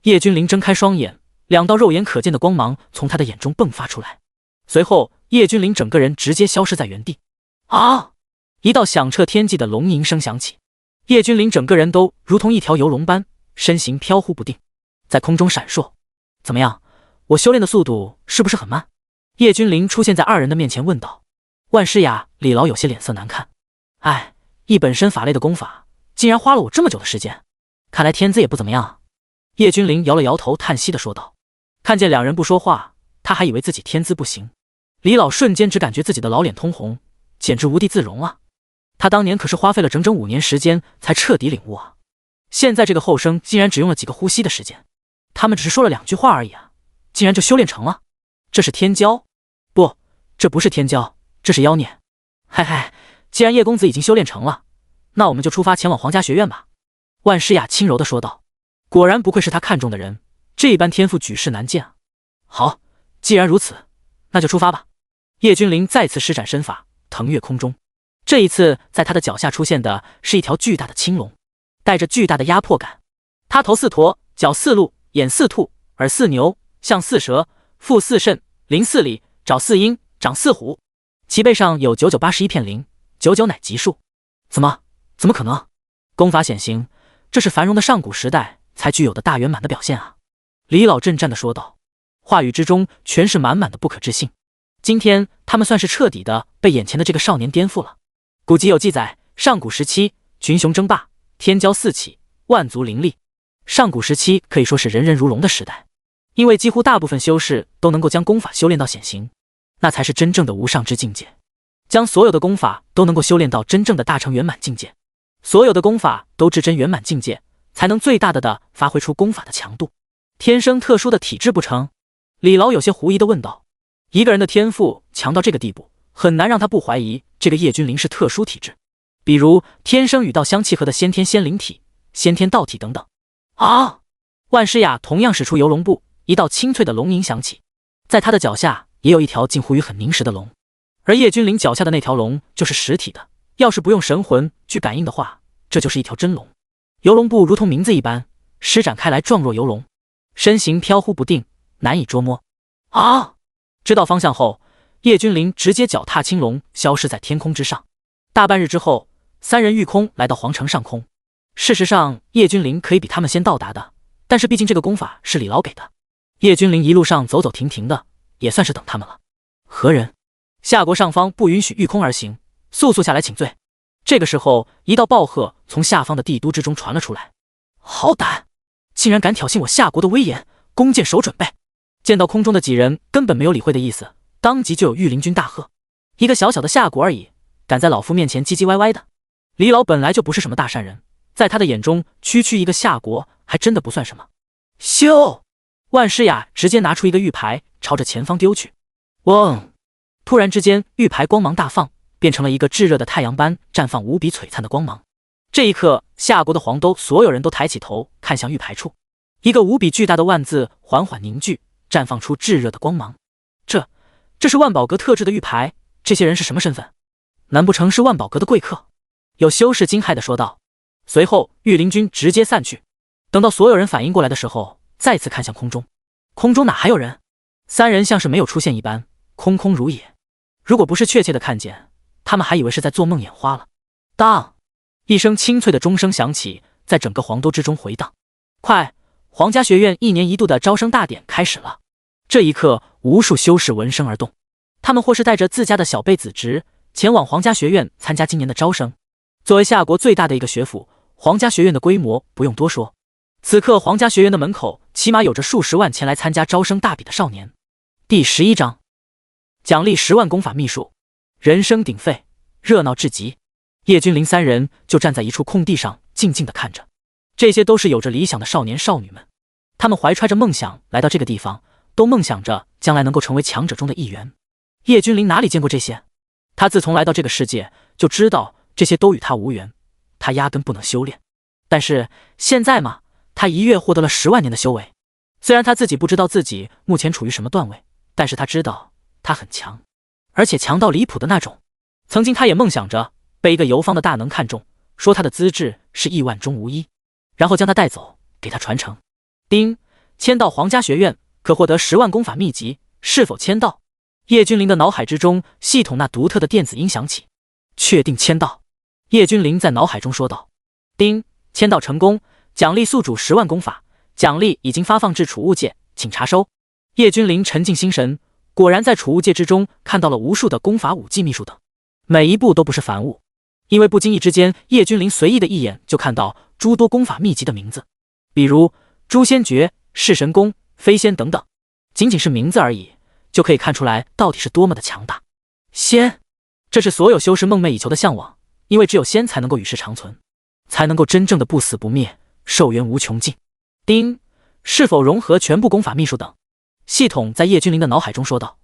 叶君临睁开双眼，2道肉眼可见的光芒从他的眼中迸发出来，随后叶君临整个人直接消失在原地。啊！一道响彻天际的龙吟声响起，叶君临整个人都如同一条游龙般，身形飘忽不定，在空中闪烁。怎么样，我修炼的速度是不是很慢？叶君临出现在2人的面前问道。万诗雅、李老有些脸色难看。哎，一本身法类的功法，竟然花了我这么久的时间，看来天资也不怎么样。叶君临摇了摇头，叹息地说道。看见2人不说话，他还以为自己天资不行。李老瞬间只感觉自己的老脸通红，简直无地自容啊！他当年可是花费了整整5年时间才彻底领悟啊，现在这个后生竟然只用了几个呼吸的时间，他们只是说了2句话而已啊，竟然就修炼成了。这是天骄？不，这不是天骄，这是妖孽。嗨嗨，既然叶公子已经修炼成了，那我们就出发前往皇家学院吧。万诗雅轻柔地说道。果然不愧是他看中的人，这般天赋举世难见啊。好，既然如此，那就出发吧。叶君临再次施展身法，腾跃空中。这一次，在他的脚下出现的是一条巨大的青龙，带着巨大的压迫感。他头似驼，脚似鹿，眼似兔，耳似牛，象似蛇，腹似蜃，鳞似鲤，爪似鹰，掌似虎。其背上有9981片鳞，99乃级数。怎么可能？功法显形，这是繁荣的上古时代才具有的大圆满的表现啊！李老震战地说道，话语之中全是满满的不可置信。今天他们算是彻底的被眼前的这个少年颠覆了。古籍有记载，上古时期群雄争霸，天骄四起，万族林立。上古时期可以说是人人如龙的时代，因为几乎大部分修士都能够将功法修炼到显形，那才是真正的无上之境界。将所有的功法都能够修炼到真正的大成圆满境界，所有的功法都至真圆满境界，才能最大的发挥出功法的强度。天生特殊的体质不成？李劳有些狐疑地问道。一个人的天赋强到这个地步，很难让他不怀疑这个叶君临是特殊体质，比如天生与道相契合的先天仙灵体、先天道体等等。啊！万诗雅同样使出游龙步，一道清脆的龙吟响起，在他的脚下也有一条近乎于很凝实的龙，而叶君临脚下的那条龙就是实体的，要是不用神魂去感应的话，这就是一条真龙。游龙步如同名字一般，施展开来状若游龙，身形飘忽不定，难以捉摸。啊！知道方向后，叶君临直接脚踏青龙，消失在天空之上。大半日之后，三人御空来到皇城上空。事实上，叶君临可以比他们先到达的，但是毕竟这个功法是李劳给的，叶君临一路上走走停停的，也算是等他们了。何人？夏国上方不允许御空而行，速速下来请罪。这个时候，一道暴喝从下方的帝都之中传了出来。好胆，竟然敢挑衅我夏国的威严，弓箭手准备。见到空中的几人根本没有理会的意思，当即就有御林军大喝：一个小小的夏国而已，敢在老夫面前唧唧歪歪的。李老本来就不是什么大善人，在他的眼中，区区一个夏国还真的不算什么。咻！万诗雅直接拿出一个玉牌，朝着前方丢去。嗡！突然之间，玉牌光芒大放，变成了一个炙热的太阳般绽放无比璀璨的光芒。这一刻，夏国的黄都所有人都抬起头看向玉牌处，一个无比巨大的万字缓缓凝聚，绽放出炙热的光芒。这是万宝阁特制的玉牌，这些人是什么身份？难不成是万宝阁的贵客？有修士惊骇地说道。随后，御林军直接散去。等到所有人反应过来的时候，再次看向空中，空中哪还有人？三人像是没有出现一般，空空如也。如果不是确切的看见，他们还以为是在做梦眼花了。当一声清脆的钟声响起，在整个皇都之中回荡。快，皇家学院1年1度的招生大典开始了。这一刻，无数修士闻声而动，他们或是带着自家的小辈子侄前往皇家学院参加今年的招生。作为夏国最大的一个学府，皇家学院的规模不用多说。此刻皇家学院的门口起码有着数十万前来参加招生大比的少年。第11章，奖励10万功法秘术，人声鼎沸，热闹至极。叶君临三人就站在一处空地上静静地看着，这些都是有着理想的少年少女们，他们怀揣着梦想来到这个地方，都梦想着将来能够成为强者中的一员。叶君临哪里见过这些？他自从来到这个世界就知道这些都与他无缘，他压根不能修炼。但是现在嘛，他一跃获得了10万年的修为。虽然他自己不知道自己目前处于什么段位，但是他知道他很强，而且强到离谱的那种。曾经他也梦想着被一个游方的大能看中，说他的资质是亿万中无一，然后将他带走，给他传承。丁，签到皇家学院，可获得10万功法秘籍，是否签到？叶君临的脑海之中，系统那独特的电子音响起。确定签到。叶君临在脑海中说道。丁，签到成功，奖励宿主10万功法，奖励已经发放至储物界，请查收。叶君临沉浸心神，果然在储物界之中看到了无数的功法武技秘术等，每一步都不是凡物。因为不经意之间，叶君临随意的一眼就看到诸多功法秘籍的名字，比如诛仙诀、弑神功、飞仙等等，仅仅是名字而已，就可以看出来到底是多么的强大。仙，这是所有修士梦寐以求的向往，因为只有仙才能够与世长存，才能够真正的不死不灭，寿元无穷尽。丁，是否融合全部功法秘术等？系统在叶君临的脑海中说道。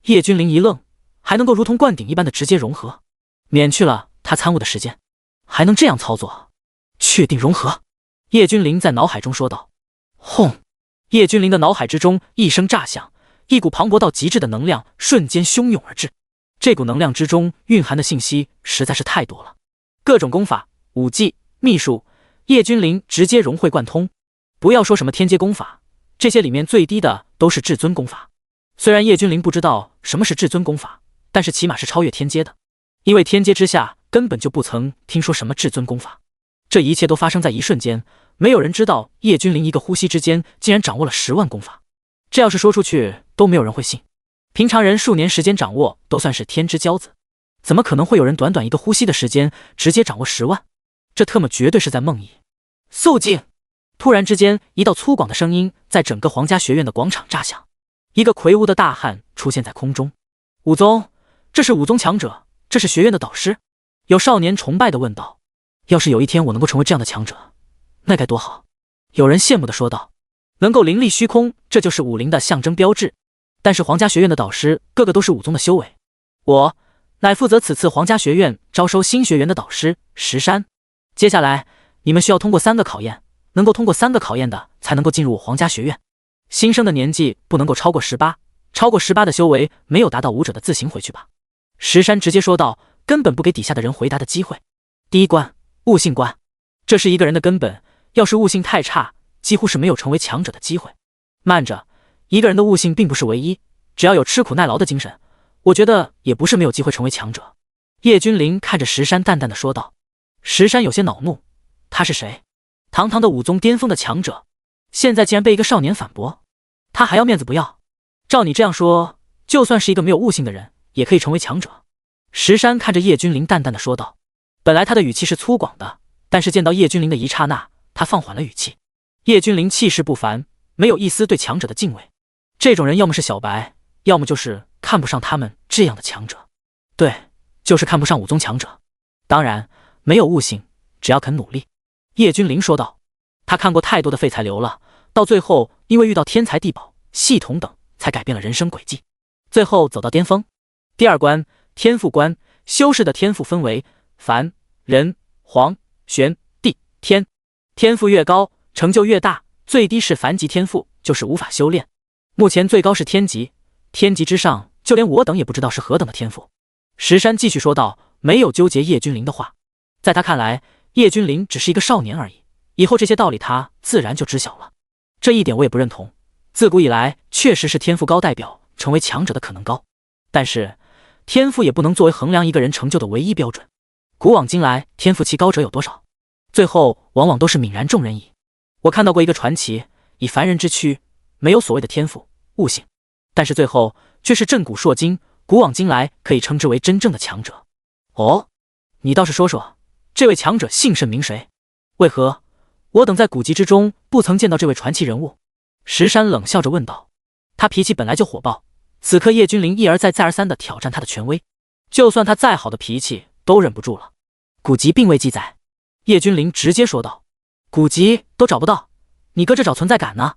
叶君临一愣，还能够如同灌顶一般的直接融合，免去了他参悟的时间。还能这样操作，确定融合。叶君临在脑海中说道。轰！叶君临的脑海之中一声炸响，一股磅礴到极致的能量瞬间汹涌而至。这股能量之中蕴含的信息实在是太多了，各种功法、武技、秘术，叶君临直接融会贯通。不要说什么天阶功法，这些里面最低的都是至尊功法。虽然叶君临不知道什么是至尊功法，但是起码是超越天阶的，因为天阶之下根本就不曾听说什么至尊功法。这一切都发生在一瞬间，没有人知道叶君临一个呼吸之间竟然掌握了10万功法。这要是说出去都没有人会信，平常人数年时间掌握都算是天之骄子，怎么可能会有人短短一个呼吸的时间直接掌握10万？这特么绝对是在梦呓。肃静！突然之间，一道粗犷的声音在整个皇家学院的广场炸响，一个魁梧的大汉出现在空中。武宗，这是武宗强者，这是学院的导师。有少年崇拜地问道。要是有一天我能够成为这样的强者，那该多好！有人羡慕地说道。能够凌厉虚空，这就是武灵的象征标志。但是皇家学院的导师个个都是武宗的修为，我乃负责此次皇家学院招收新学员的导师石山。接下来你们需要通过3个考验，能够通过3个考验的才能够进入皇家学院。新生的年纪不能够超过18，超过18的修为没有达到武者的自行回去吧。石山直接说道，根本不给底下的人回答的机会。第一关，悟性关，这是一个人的根本，要是悟性太差，几乎是没有成为强者的机会。慢着，一个人的悟性并不是唯一，只要有吃苦耐劳的精神，我觉得也不是没有机会成为强者。叶君临看着石山淡淡的说道。石山有些恼怒，他是谁？堂堂的武宗巅峰的强者，现在竟然被一个少年反驳，他还要面子不要？照你这样说，就算是一个没有悟性的人也可以成为强者。石山看着叶君临淡淡的说道。本来他的语气是粗犷的，但是见到叶君临的一刹那，他放缓了语气。叶君临气势不凡，没有一丝对强者的敬畏。这种人要么是小白，要么就是看不上他们这样的强者。对，就是看不上武宗强者。当然，没有悟性，只要肯努力。叶君临说道。他看过太多的废材流了，到最后因为遇到天才地宝、系统等，才改变了人生轨迹，最后走到巅峰。第2关，天赋关，修士的天赋分为凡、人、皇、玄、地、天。天赋越高，成就越大，最低是凡级天赋，就是无法修炼。目前最高是天级，天级之上，就连我等也不知道是何等的天赋。石山继续说道，没有纠结叶君临的话。在他看来，叶君临只是一个少年而已，以后这些道理他自然就知晓了。这一点我也不认同。自古以来，确实是天赋高代表成为强者的可能高，但是天赋也不能作为衡量一个人成就的唯一标准。古往今来，天赋其高者有多少？最后往往都是泯然众人矣。我看到过一个传奇，以凡人之躯，没有所谓的天赋、悟性，但是最后却是震古烁今，古往今来可以称之为真正的强者。哦，你倒是说说，这位强者姓甚名谁？为何我等在古籍之中不曾见到这位传奇人物？石山冷笑着问道。他脾气本来就火爆，此刻叶君临一而再再而三地挑战他的权威，就算他再好的脾气都忍不住了。古籍并未记载。叶君临直接说道。古籍都找不到，你搁这找存在感呢？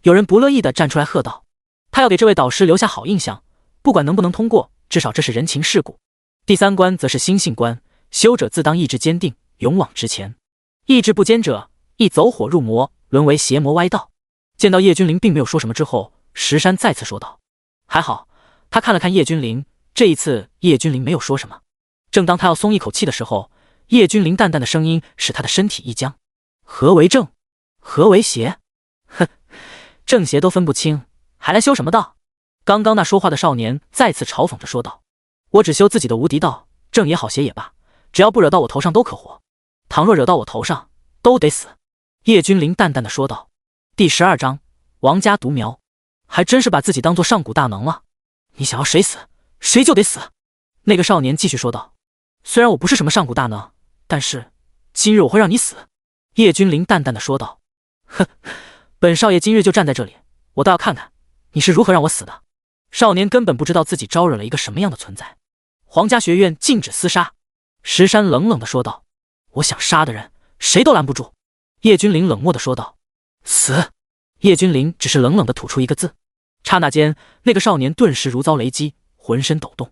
有人不乐意地站出来喝道。他要给这位导师留下好印象，不管能不能通过，至少这是人情世故。第3关则是心性关，修者自当意志坚定，勇往直前。意志不坚者，易走火入魔，沦为邪魔歪道。见到叶君临并没有说什么之后，石山再次说道。还好，他看了看叶君临，这一次叶君临没有说什么。正当他要松一口气的时候，叶君临淡淡的声音使他的身体一僵。何为正？何为邪？哼，正邪都分不清，还来修什么道？刚刚那说话的少年再次嘲讽着说道。我只修自己的无敌道，正也好邪也罢，只要不惹到我头上都可活，倘若惹到我头上，都得死。叶君临淡淡的说道。第12章，王家独苗。还真是把自己当作上古大能了，你想要谁死，谁就得死。那个少年继续说道。虽然我不是什么上古大能，但是今日我会让你死。叶君临淡淡的说道。哼，本少爷今日就站在这里，我倒要看看你是如何让我死的。少年根本不知道自己招惹了一个什么样的存在。皇家学院禁止厮杀。石山冷冷的说道。我想杀的人，谁都拦不住。叶君临冷漠的说道。死。叶君临只是冷冷的吐出一个字。刹那间，那个少年顿时如遭雷击，浑身抖动。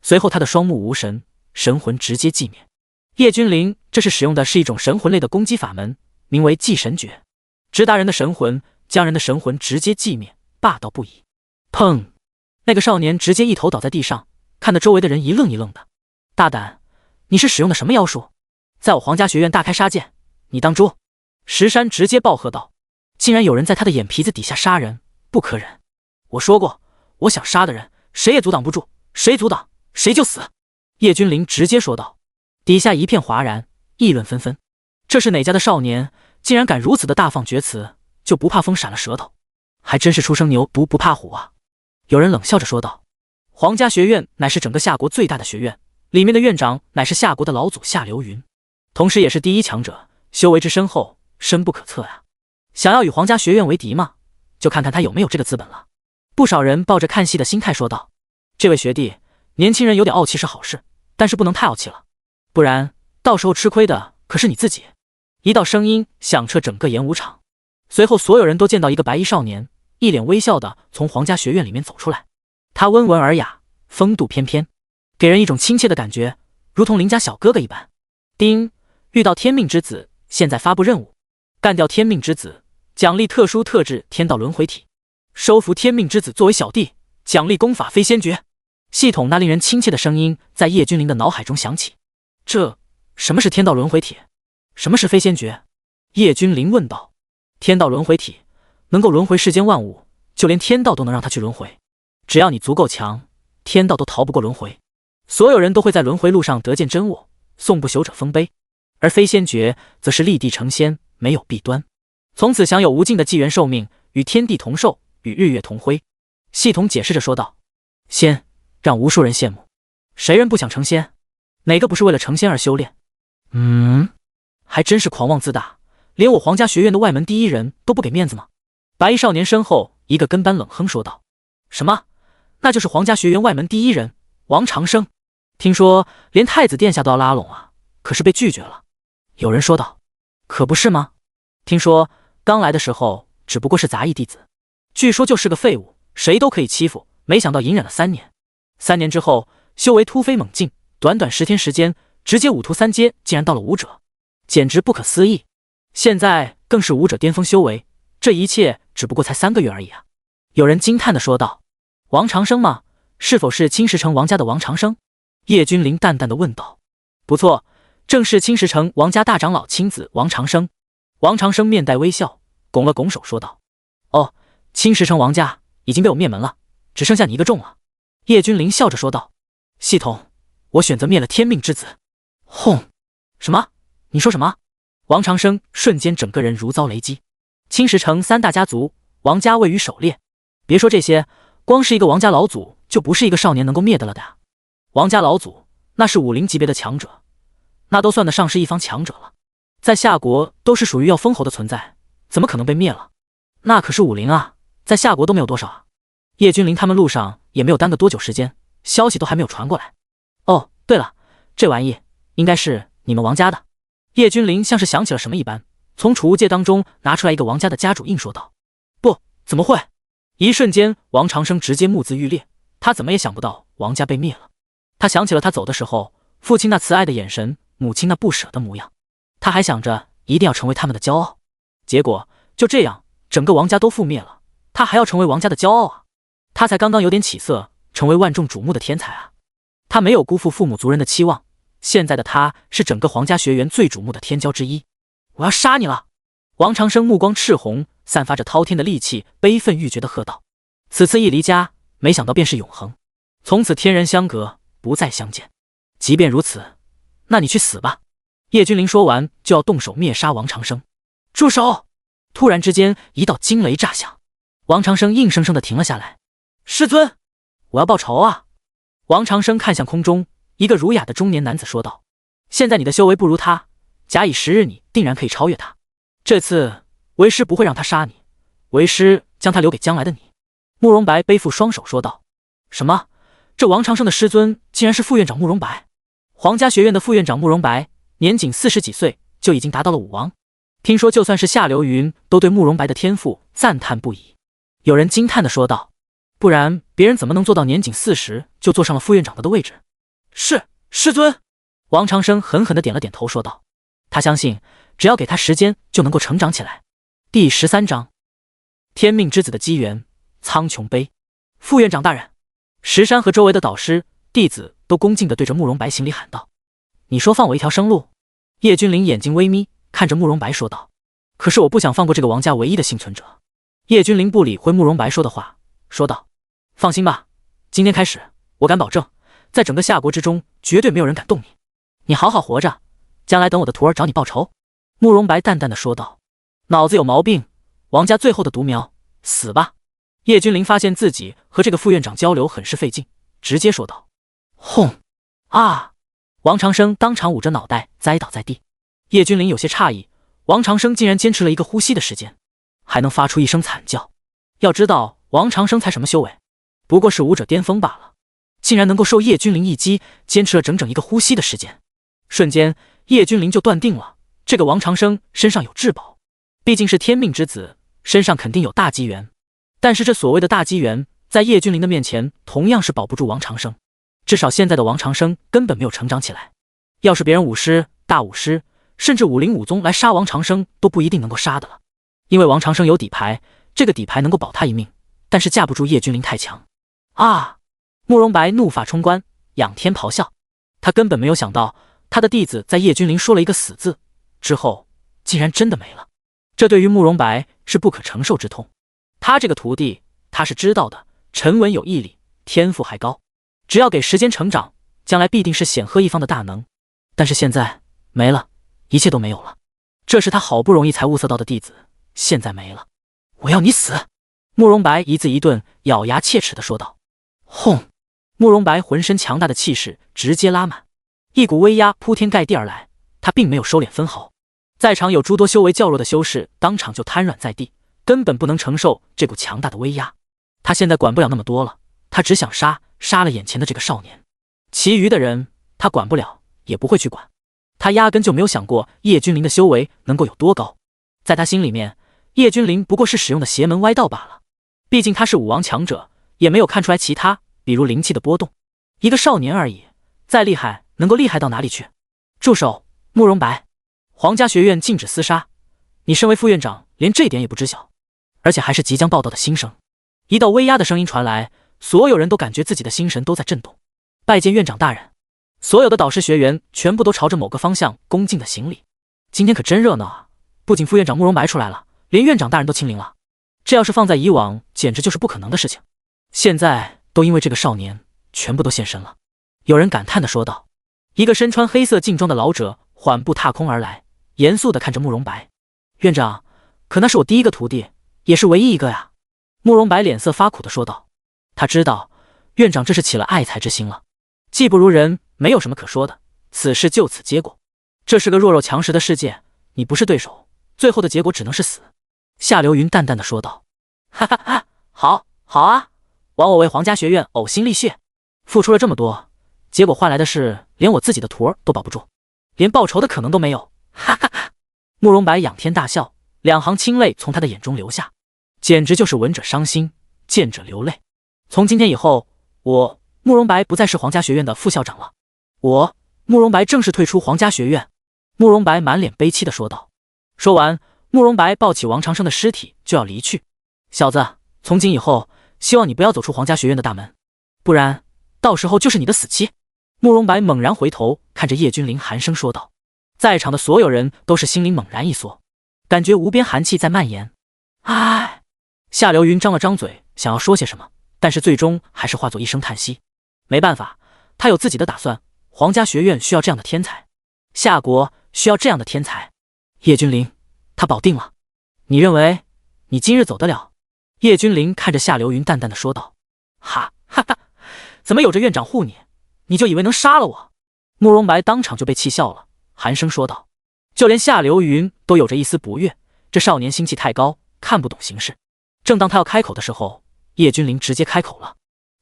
随后他的双目无神，神魂直接寂灭。叶君临这是使用的是一种神魂类的攻击法门，名为祭神诀，直达人的神魂，将人的神魂直接寂灭，霸道不已。砰！那个少年直接一头倒在地上，看得周围的人一愣一愣的。大胆，你是使用的什么妖术？在我皇家学院大开杀戒，你当猪！石山直接暴喝道：竟然有人在他的眼皮子底下杀人，不可忍！我说过，我想杀的人，谁也阻挡不住，谁阻挡，谁就死！叶君临直接说道。底下一片哗然，议论纷纷。这是哪家的少年，竟然敢如此的大放厥词，就不怕风闪了舌头？还真是初生牛犊不怕虎啊！有人冷笑着说道。皇家学院乃是整个夏国最大的学院，里面的院长乃是夏国的老祖夏流云，同时也是第一强者，修为之深厚，深不可测啊！想要与皇家学院为敌吗？就看看他有没有这个资本了。不少人抱着看戏的心态说道。这位学弟，年轻人有点傲气是好事，但是不能太傲气了，不然到时候吃亏的可是你自己。一道声音响彻整个演武场，随后所有人都见到一个白衣少年，一脸微笑的从皇家学院里面走出来。他温文尔雅，风度翩翩，给人一种亲切的感觉，如同邻家小哥哥一般。丁，遇到天命之子，现在发布任务，干掉天命之子，奖励特殊特质天道轮回体，收服天命之子作为小弟，奖励功法飞仙诀。系统那令人亲切的声音在叶君临的脑海中响起。这什么是天道轮回体？什么是飞仙诀？叶君临问道。天道轮回体能够轮回世间万物，就连天道都能让他去轮回。只要你足够强，天道都逃不过轮回。所有人都会在轮回路上得见真我，送不朽者丰碑。而飞仙诀则是立地成仙，没有弊端，从此享有无尽的纪元寿命，与天地同寿，与日月同辉。系统解释着说道。仙让无数人羡慕，谁人不想成仙？哪个不是为了成仙而修炼？还真是狂妄自大，连我皇家学院的外门第一人都不给面子吗？白衣少年身后一个跟班冷哼说道。什么？那就是皇家学院外门第一人王长生，听说连太子殿下都要拉拢啊，可是被拒绝了。有人说道。可不是吗？听说刚来的时候只不过是杂役弟子，据说就是个废物，谁都可以欺负，没想到隐忍了3年。3年之后修为突飞猛进，短短10天时间直接5屠3阶，竟然到了武者，简直不可思议。现在更是武者巅峰修为，这一切只不过才3个月而已啊！有人惊叹地说道。王长生吗？是否是青石城王家的王长生？叶君临淡淡地问道。不错，正是青石城王家大长老亲子王长生。王长生面带微笑，拱了拱手说道。哦，青石城王家已经被我灭门了，只剩下你一个众了。叶君临笑着说道。系统，我选择灭了天命之子。轰！什么？你说什么？王长生瞬间整个人如遭雷击。青石城3大家族，王家位于首列。别说这些，光是一个王家老祖就不是一个少年能够灭得了的呀。王家老祖那是50级别的强者，那都算得上是一方强者了，在夏国都是属于要封侯的存在，怎么可能被灭了？那可是50啊，在夏国都没有多少啊。叶君临他们路上也没有耽搁多久时间，消息都还没有传过来。哦，对了，这玩意应该是你们王家的。叶君临像是想起了什么一般，从储物戒当中拿出来一个王家的家主印，说道。不，怎么会？一瞬间王长生直接目眦欲裂，他怎么也想不到王家被灭了。他想起了他走的时候父亲那慈爱的眼神，母亲那不舍的模样，他还想着一定要成为他们的骄傲，结果就这样整个王家都覆灭了，他还要成为王家的骄傲啊！他才刚刚有点起色，成为万众瞩目的天才啊！他没有辜负父母族人的期望，现在的他是整个皇家学园最瞩目的天骄之一。我要杀你了！王长生目光赤红，散发着滔天的戾气，悲愤欲绝地喝道。此次一离家，没想到便是永恒，从此天人相隔，不再相见。即便如此，那你去死吧！叶君临说完就要动手灭杀王长生。住手！突然之间一道惊雷炸响，王长生硬生生地停了下来。师尊，我要报仇啊！王长生看向空中，一个儒雅的中年男子说道。现在你的修为不如他，假以时日，你定然可以超越他。这次为师不会让他杀你，为师将他留给将来的你。慕容白背负双手说道。什么？这王长生的师尊竟然是副院长慕容白？皇家学院的副院长慕容白年仅40几岁就已经达到了武王，听说就算是夏流云都对慕容白的天赋赞叹不已。有人惊叹地说道。不然别人怎么能做到年仅40就坐上了副院长的位置？是，师尊。王长生狠狠地点了点头，说道：“他相信，只要给他时间，就能够成长起来。”第13章，天命之子的机缘，苍穹碑。副院长大人，石山和周围的导师、弟子都恭敬地对着慕容白行礼喊道：“你说放我一条生路？”叶君临眼睛微眯，看着慕容白说道：“可是我不想放过这个王家唯一的幸存者。”叶君临不理会慕容白说的话，说道：“放心吧，今天开始，我敢保证，在整个夏国之中，绝对没有人敢动你。你好好活着，将来等我的徒儿找你报仇。”慕容白淡淡的说道：“脑子有毛病，王家最后的独苗，死吧！”叶君临发现自己和这个副院长交流很是费劲，直接说道：“轰！”啊！王长生当场捂着脑袋栽倒在地。叶君临有些诧异，王长生竟然坚持了一个呼吸的时间，还能发出一声惨叫。要知道王长生才什么修为，不过是武者巅峰罢了，竟然能够受叶君临一击，坚持了整整一个呼吸的时间。瞬间，叶君临就断定了这个王长生身上有至宝，毕竟是天命之子，身上肯定有大机缘。但是这所谓的大机缘，在叶君临的面前同样是保不住王长生，至少现在的王长生根本没有成长起来。要是别人武师、大武师，甚至武林武宗来杀王长生都不一定能够杀的了，因为王长生有底牌，这个底牌能够保他一命，但是架不住叶君临太强。啊！慕容白怒发冲冠，仰天咆哮，他根本没有想到他的弟子在叶君临说了一个死字之后，竟然真的没了。这对于慕容白是不可承受之痛。他这个徒弟，他是知道的，沉稳有毅力，天赋还高，只要给时间成长，将来必定是显赫一方的大能。但是现在没了，一切都没有了。这是他好不容易才物色到的弟子，现在没了。我要你死！慕容白一字一顿，咬牙切齿地说道。轰！慕容白浑身强大的气势直接拉满，一股威压铺天盖地而来，他并没有收敛分毫。在场有诸多修为较弱的修士当场就瘫软在地，根本不能承受这股强大的威压。他现在管不了那么多了，他只想杀了眼前的这个少年，其余的人他管不了，也不会去管。他压根就没有想过叶君临的修为能够有多高，在他心里面，叶君临不过是使用的邪门歪道罢了。毕竟他是武王强者，也没有看出来其他，比如灵气的波动。一个少年而已，再厉害能够厉害到哪里去？住手！慕容白，皇家学院禁止厮杀，你身为副院长，连这点也不知晓，而且还是即将报道的新生。一道威压的声音传来，所有人都感觉自己的心神都在震动。拜见院长大人！所有的导师学员全部都朝着某个方向恭敬的行礼。今天可真热闹啊！不仅副院长慕容白出来了，连院长大人都亲临了。这要是放在以往，简直就是不可能的事情。现在都因为这个少年，全部都现身了。有人感叹地说道。一个身穿黑色劲装的老者缓步踏空而来，严肃地看着慕容白。院长，可那是我第一个徒弟，也是唯一一个呀。慕容白脸色发苦地说道。他知道院长这是起了爱才之心了，技不如人，没有什么可说的，此事就此结果。这是个弱肉强食的世界，你不是对手，最后的结果只能是死。夏流云淡淡地说道。哈哈哈，好啊，枉我为皇家学院呕心沥血，付出了这么多，结果换来的是连我自己的徒儿都保不住，连报仇的可能都没有。哈哈哈！慕容白仰天大笑，两行清泪从他的眼中流下，简直就是闻者伤心，见者流泪。从今天以后，我慕容白不再是皇家学院的副校长了，我慕容白正式退出皇家学院。慕容白满脸悲戚地说道。说完，慕容白抱起王长生的尸体就要离去。小子，从今以后，希望你不要走出皇家学院的大门，不然到时候就是你的死期。慕容白猛然回头看着叶君临，寒声说道。在场的所有人都是心里猛然一缩，感觉无边寒气在蔓延。唉，夏流云张了张嘴，想要说些什么，但是最终还是化作一声叹息。没办法，他有自己的打算，皇家学院需要这样的天才，夏国需要这样的天才。叶君临，他保定了。你认为你今日走得了？叶君临看着夏流云淡淡的说道。哈哈哈，怎么有着院长护你，你就以为能杀了我？慕容白当场就被气笑了，寒声说道。就连夏流云都有着一丝不悦，这少年心气太高，看不懂形势。正当他要开口的时候，叶君临直接开口了。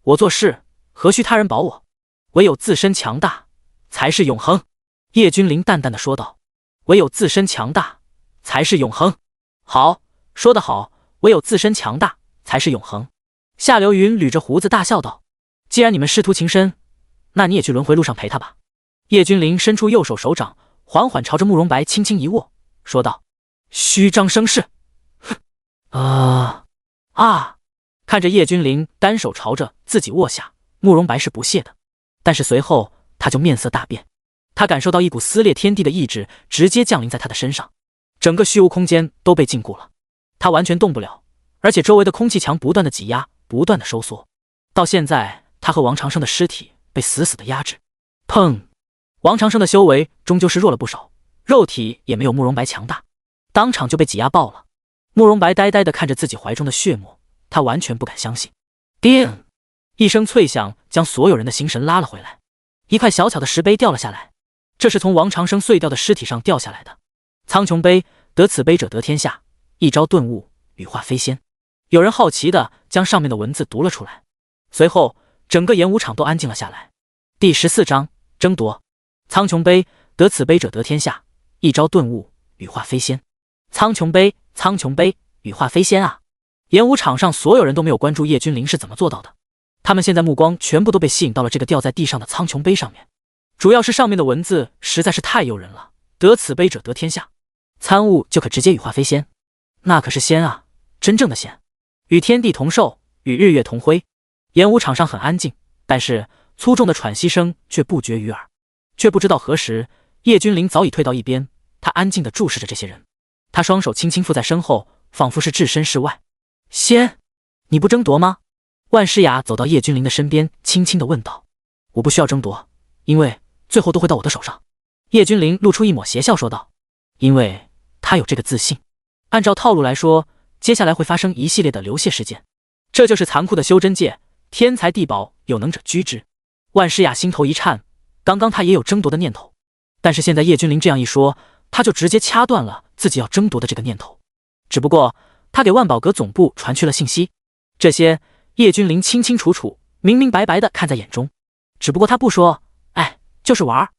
我做事何须他人保我，唯有自身强大才是永恒。叶君临淡淡的说道。唯有自身强大才是永恒。好，说得好，唯有自身强大才是永恒。夏流云捋着胡子大笑道。既然你们师徒情深，那你也去轮回路上陪他吧。叶君临伸出右手手掌，缓缓朝着慕容白轻轻一握，说道：“虚张声势。”看着叶君临单手朝着自己握下，慕容白是不屑的，但是随后他就面色大变，他感受到一股撕裂天地的意志直接降临在他的身上，整个虚无空间都被禁锢了，他完全动不了，而且周围的空气墙不断的挤压，不断的收缩，到现在他和王长生的尸体被死死的压制。砰！王长生的修为终究是弱了不少，肉体也没有慕容白强大，当场就被挤压爆了。慕容白呆呆地看着自己怀中的血沫，他完全不敢相信。叮！一声脆响将所有人的心神拉了回来，一块小巧的石碑掉了下来，这是从王长生碎掉的尸体上掉下来的。苍穹碑，得此碑者得天下，一朝顿悟，羽化飞仙。有人好奇地将上面的文字读了出来，随后整个演武场都安静了下来。第14章争夺。苍穹碑，得此碑者得天下，一朝顿悟，羽化飞仙。苍穹碑，苍穹碑，羽化飞仙啊！演武场上所有人都没有关注叶君临是怎么做到的，他们现在目光全部都被吸引到了这个掉在地上的苍穹碑上面，主要是上面的文字实在是太诱人了。得此碑者得天下，参悟就可直接羽化飞仙，那可是仙啊，真正的仙，与天地同寿，与日月同辉。演武场上很安静，但是粗重的喘息声却不绝于耳。却不知道何时，叶君临早已退到一边，他安静地注视着这些人，他双手轻轻负在身后，仿佛是置身事外。仙，你不争夺吗？万诗雅走到叶君临的身边，轻轻地问道。我不需要争夺，因为最后都会到我的手上。叶君临露出一抹邪笑说道，因为他有这个自信。按照套路来说，接下来会发生一系列的流血事件，这就是残酷的修真界，天才地宝有能者居之。万诗雅心头一颤，刚刚他也有争夺的念头，但是现在叶君临这样一说，他就直接掐断了自己要争夺的这个念头。只不过他给万宝阁总部传去了信息，这些叶君临清清楚楚、明明白白的看在眼中，只不过他不说，就是玩，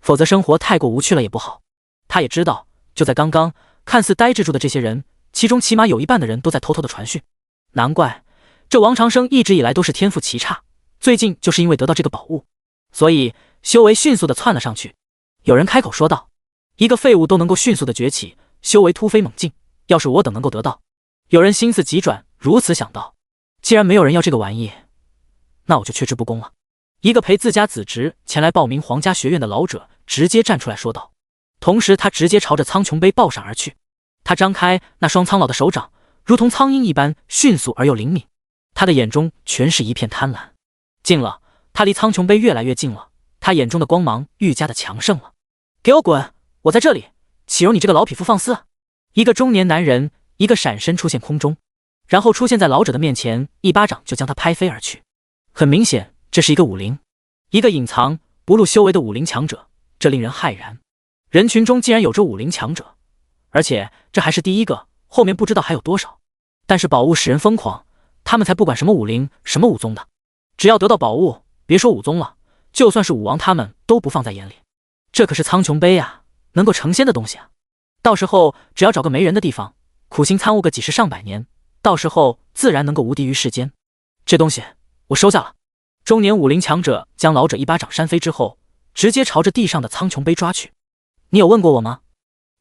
否则生活太过无趣了也不好。他也知道，就在刚刚，看似呆滞住的这些人，其中起码有一半的人都在偷偷的传讯。难怪这王长生一直以来都是天赋奇差，最近就是因为得到这个宝物，所以修为迅速的窜了上去。有人开口说道，一个废物都能够迅速的崛起，修为突飞猛进，要是我等能够得到。有人心思急转，如此想到，既然没有人要这个玩意，那我就却之不恭了。一个陪自家子侄前来报名皇家学院的老者直接站出来说道，同时他直接朝着苍穹碑抱上而去。他张开那双苍老的手掌，如同苍鹰一般迅速而又灵敏，他的眼中全是一片贪婪。近了，他离苍穹碑越来越近了，他眼中的光芒愈加的强盛了。给我滚，我在这里，岂容你这个老匹夫放肆！一个中年男人一个闪身出现空中，然后出现在老者的面前，一巴掌就将他拍飞而去。很明显，这是一个武灵，一个隐藏不露修为的武灵强者，这令人骇然。人群中竟然有着武灵强者，而且这还是第一个，后面不知道还有多少。但是宝物使人疯狂，他们才不管什么武灵什么武宗的，只要得到宝物，别说武宗了，就算是武王他们都不放在眼里。这可是苍穹碑啊，能够成仙的东西啊！到时候只要找个没人的地方，苦心参悟个几十上百年，到时候自然能够无敌于世间。这东西我收下了。中年武灵强者将老者一巴掌扇飞之后，直接朝着地上的苍穹碑抓去。你有问过我吗？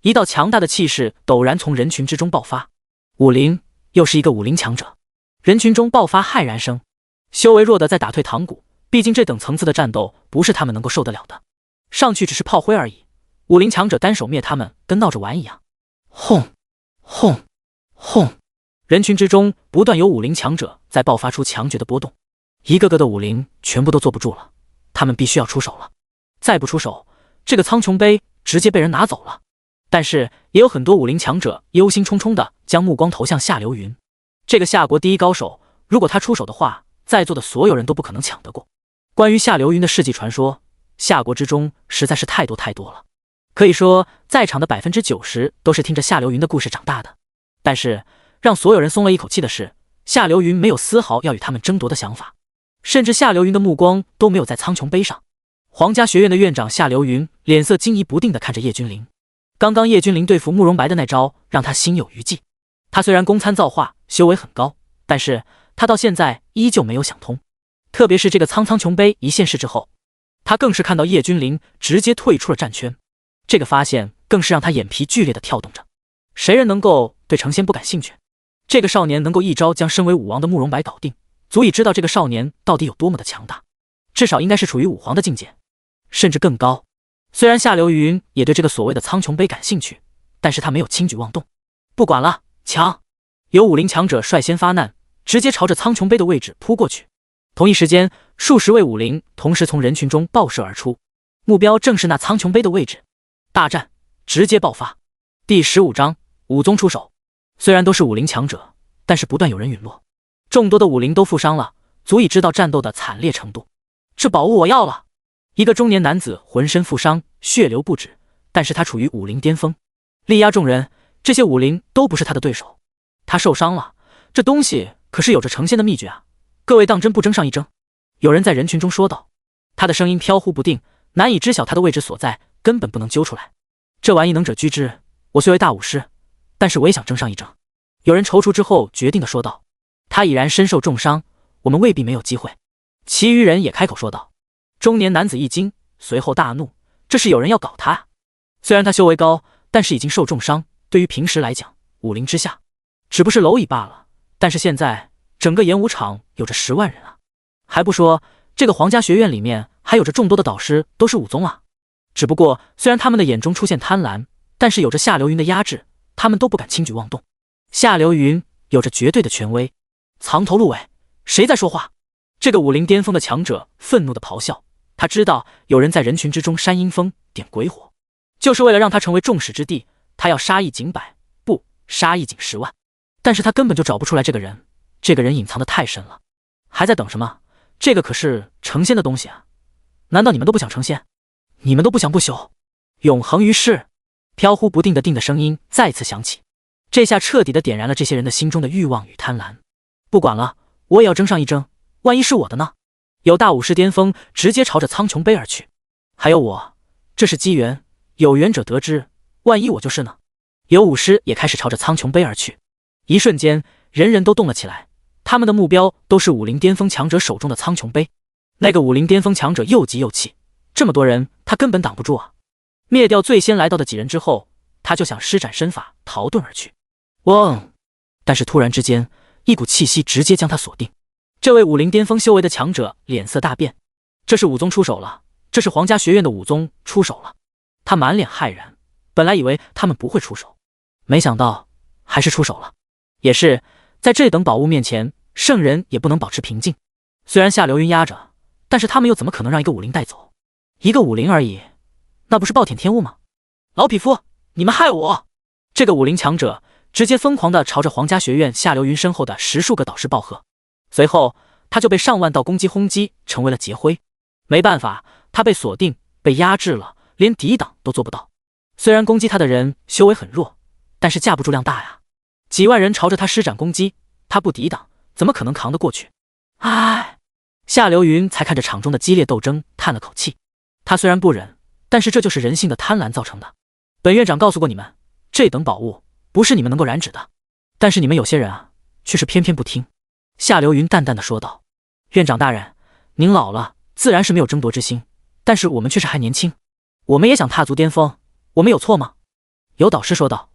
一道强大的气势陡然从人群之中爆发。武灵，又是一个武灵强者。人群中爆发骇然声，修为弱的在打退堂鼓，毕竟这等层次的战斗不是他们能够受得了的。上去只是炮灰而已，武灵强者单手灭他们跟闹着玩一样。轰轰轰！人群之中不断有武灵强者在爆发出强绝的波动，一个个的武灵全部都坐不住了，他们必须要出手了。再不出手，这个苍穹碑直接被人拿走了。但是也有很多武灵强者忧心忡忡地将目光投向夏流云，这个夏国第一高手，如果他出手的话，在座的所有人都不可能抢得过。关于夏流云的事迹传说，夏国之中实在是太多太多了，可以说在场的90%都是听着夏流云的故事长大的。但是让所有人松了一口气的是，夏流云没有丝毫要与他们争夺的想法，甚至夏流云的目光都没有在苍穹碑上。皇家学院的院长夏流云脸色惊疑不定地看着叶君临，刚刚叶君临对付慕容白的那招让他心有余悸。他虽然功参造化，修为很高，但是他到现在依旧没有想通。特别是这个苍穹碑一现世之后，他更是看到叶君临直接退出了战圈，这个发现更是让他眼皮剧烈的跳动着。谁人能够对成仙不感兴趣？这个少年能够一招将身为武王的慕容白搞定，足以知道这个少年到底有多么的强大，至少应该是处于武皇的境界，甚至更高。虽然夏流云也对这个所谓的苍穹杯感兴趣，但是他没有轻举妄动。不管了，抢！有武林强者率先发难，直接朝着苍穹杯的位置扑过去。同一时间，数十位武林同时从人群中爆射而出，目标正是那苍穹杯的位置。大战直接爆发。第15章，武宗出手。虽然都是武林强者，但是不断有人陨落，众多的武林都负伤了，足以知道战斗的惨烈程度。这宝物我要了！一个中年男子浑身负伤，血流不止，但是他处于武林巅峰，力压众人，这些武林都不是他的对手。他受伤了，这东西可是有着成仙的秘诀啊！各位当真不争上一争？有人在人群中说道，他的声音飘忽不定，难以知晓他的位置所在，根本不能揪出来。这玩意能者居之，我虽为大武师，但是我也想争上一争。有人踌躇之后决定的说道，他已然身受重伤，我们未必没有机会。其余人也开口说道。中年男子一惊，随后大怒，这是有人要搞他啊！虽然他修为高，但是已经受重伤，对于平时来讲，武林之下只不是蝼蚁罢了。但是现在整个演武场有着10万人啊，还不说这个皇家学院里面还有着众多的导师都是武宗啊。只不过虽然他们的眼中出现贪婪，但是有着夏流云的压制，他们都不敢轻举妄动。夏流云有着绝对的权威。藏头鹿尾，谁在说话？这个武林巅峰的强者愤怒的咆哮，他知道有人在人群之中煽阴风点鬼火，就是为了让他成为众矢之的，他要杀一儆百，不杀一儆10万。但是他根本就找不出来这个人，这个人隐藏的太深了。还在等什么？这个可是成仙的东西啊！难道你们都不想成仙？你们都不想不朽，永恒于世？飘忽不定的定的声音再次响起，这下彻底的点燃了这些人的心中的欲望与贪婪。不管了，我也要争上一争，万一是我的呢？有大武士巅峰直接朝着苍穹杯而去，还有我，这是机缘，有缘者得之，万一我就是呢？有武师也开始朝着苍穹杯而去。一瞬间，人人都动了起来，他们的目标都是武林巅峰强者手中的苍穹杯。那个武林巅峰强者又急又气，这么多人他根本挡不住啊！灭掉最先来到的几人之后，他就想施展身法逃遁而去。嗡！但是突然之间，一股气息直接将他锁定。这位武林巅峰修为的强者脸色大变，这是武宗出手了，这是皇家学院的武宗出手了。他满脸骇然，本来以为他们不会出手，没想到还是出手了。也是，在这等宝物面前，圣人也不能保持平静。虽然夏流云压着，但是他们又怎么可能让一个武林带走？一个武林而已，那不是暴殄天物吗？老匹夫，你们害我！这个武林强者直接疯狂地朝着皇家学院夏流云身后的10数个导师暴喝，随后他就被上万道攻击轰击，成为了劫灰。没办法，他被锁定，被压制了，连抵挡都做不到。虽然攻击他的人修为很弱，但是架不住量大呀。几万人朝着他施展攻击，他不抵挡，怎么可能扛得过去？唉，夏流云才看着场中的激烈斗争，叹了口气。他虽然不忍，但是这就是人性的贪婪造成的。本院长告诉过你们，这等宝物不是你们能够染指的，但是你们有些人啊，却是偏偏不听。夏流云淡淡的说道：院长大人，您老了，自然是没有争夺之心，但是我们却是还年轻，我们也想踏足巅峰，我们有错吗？有导师说道：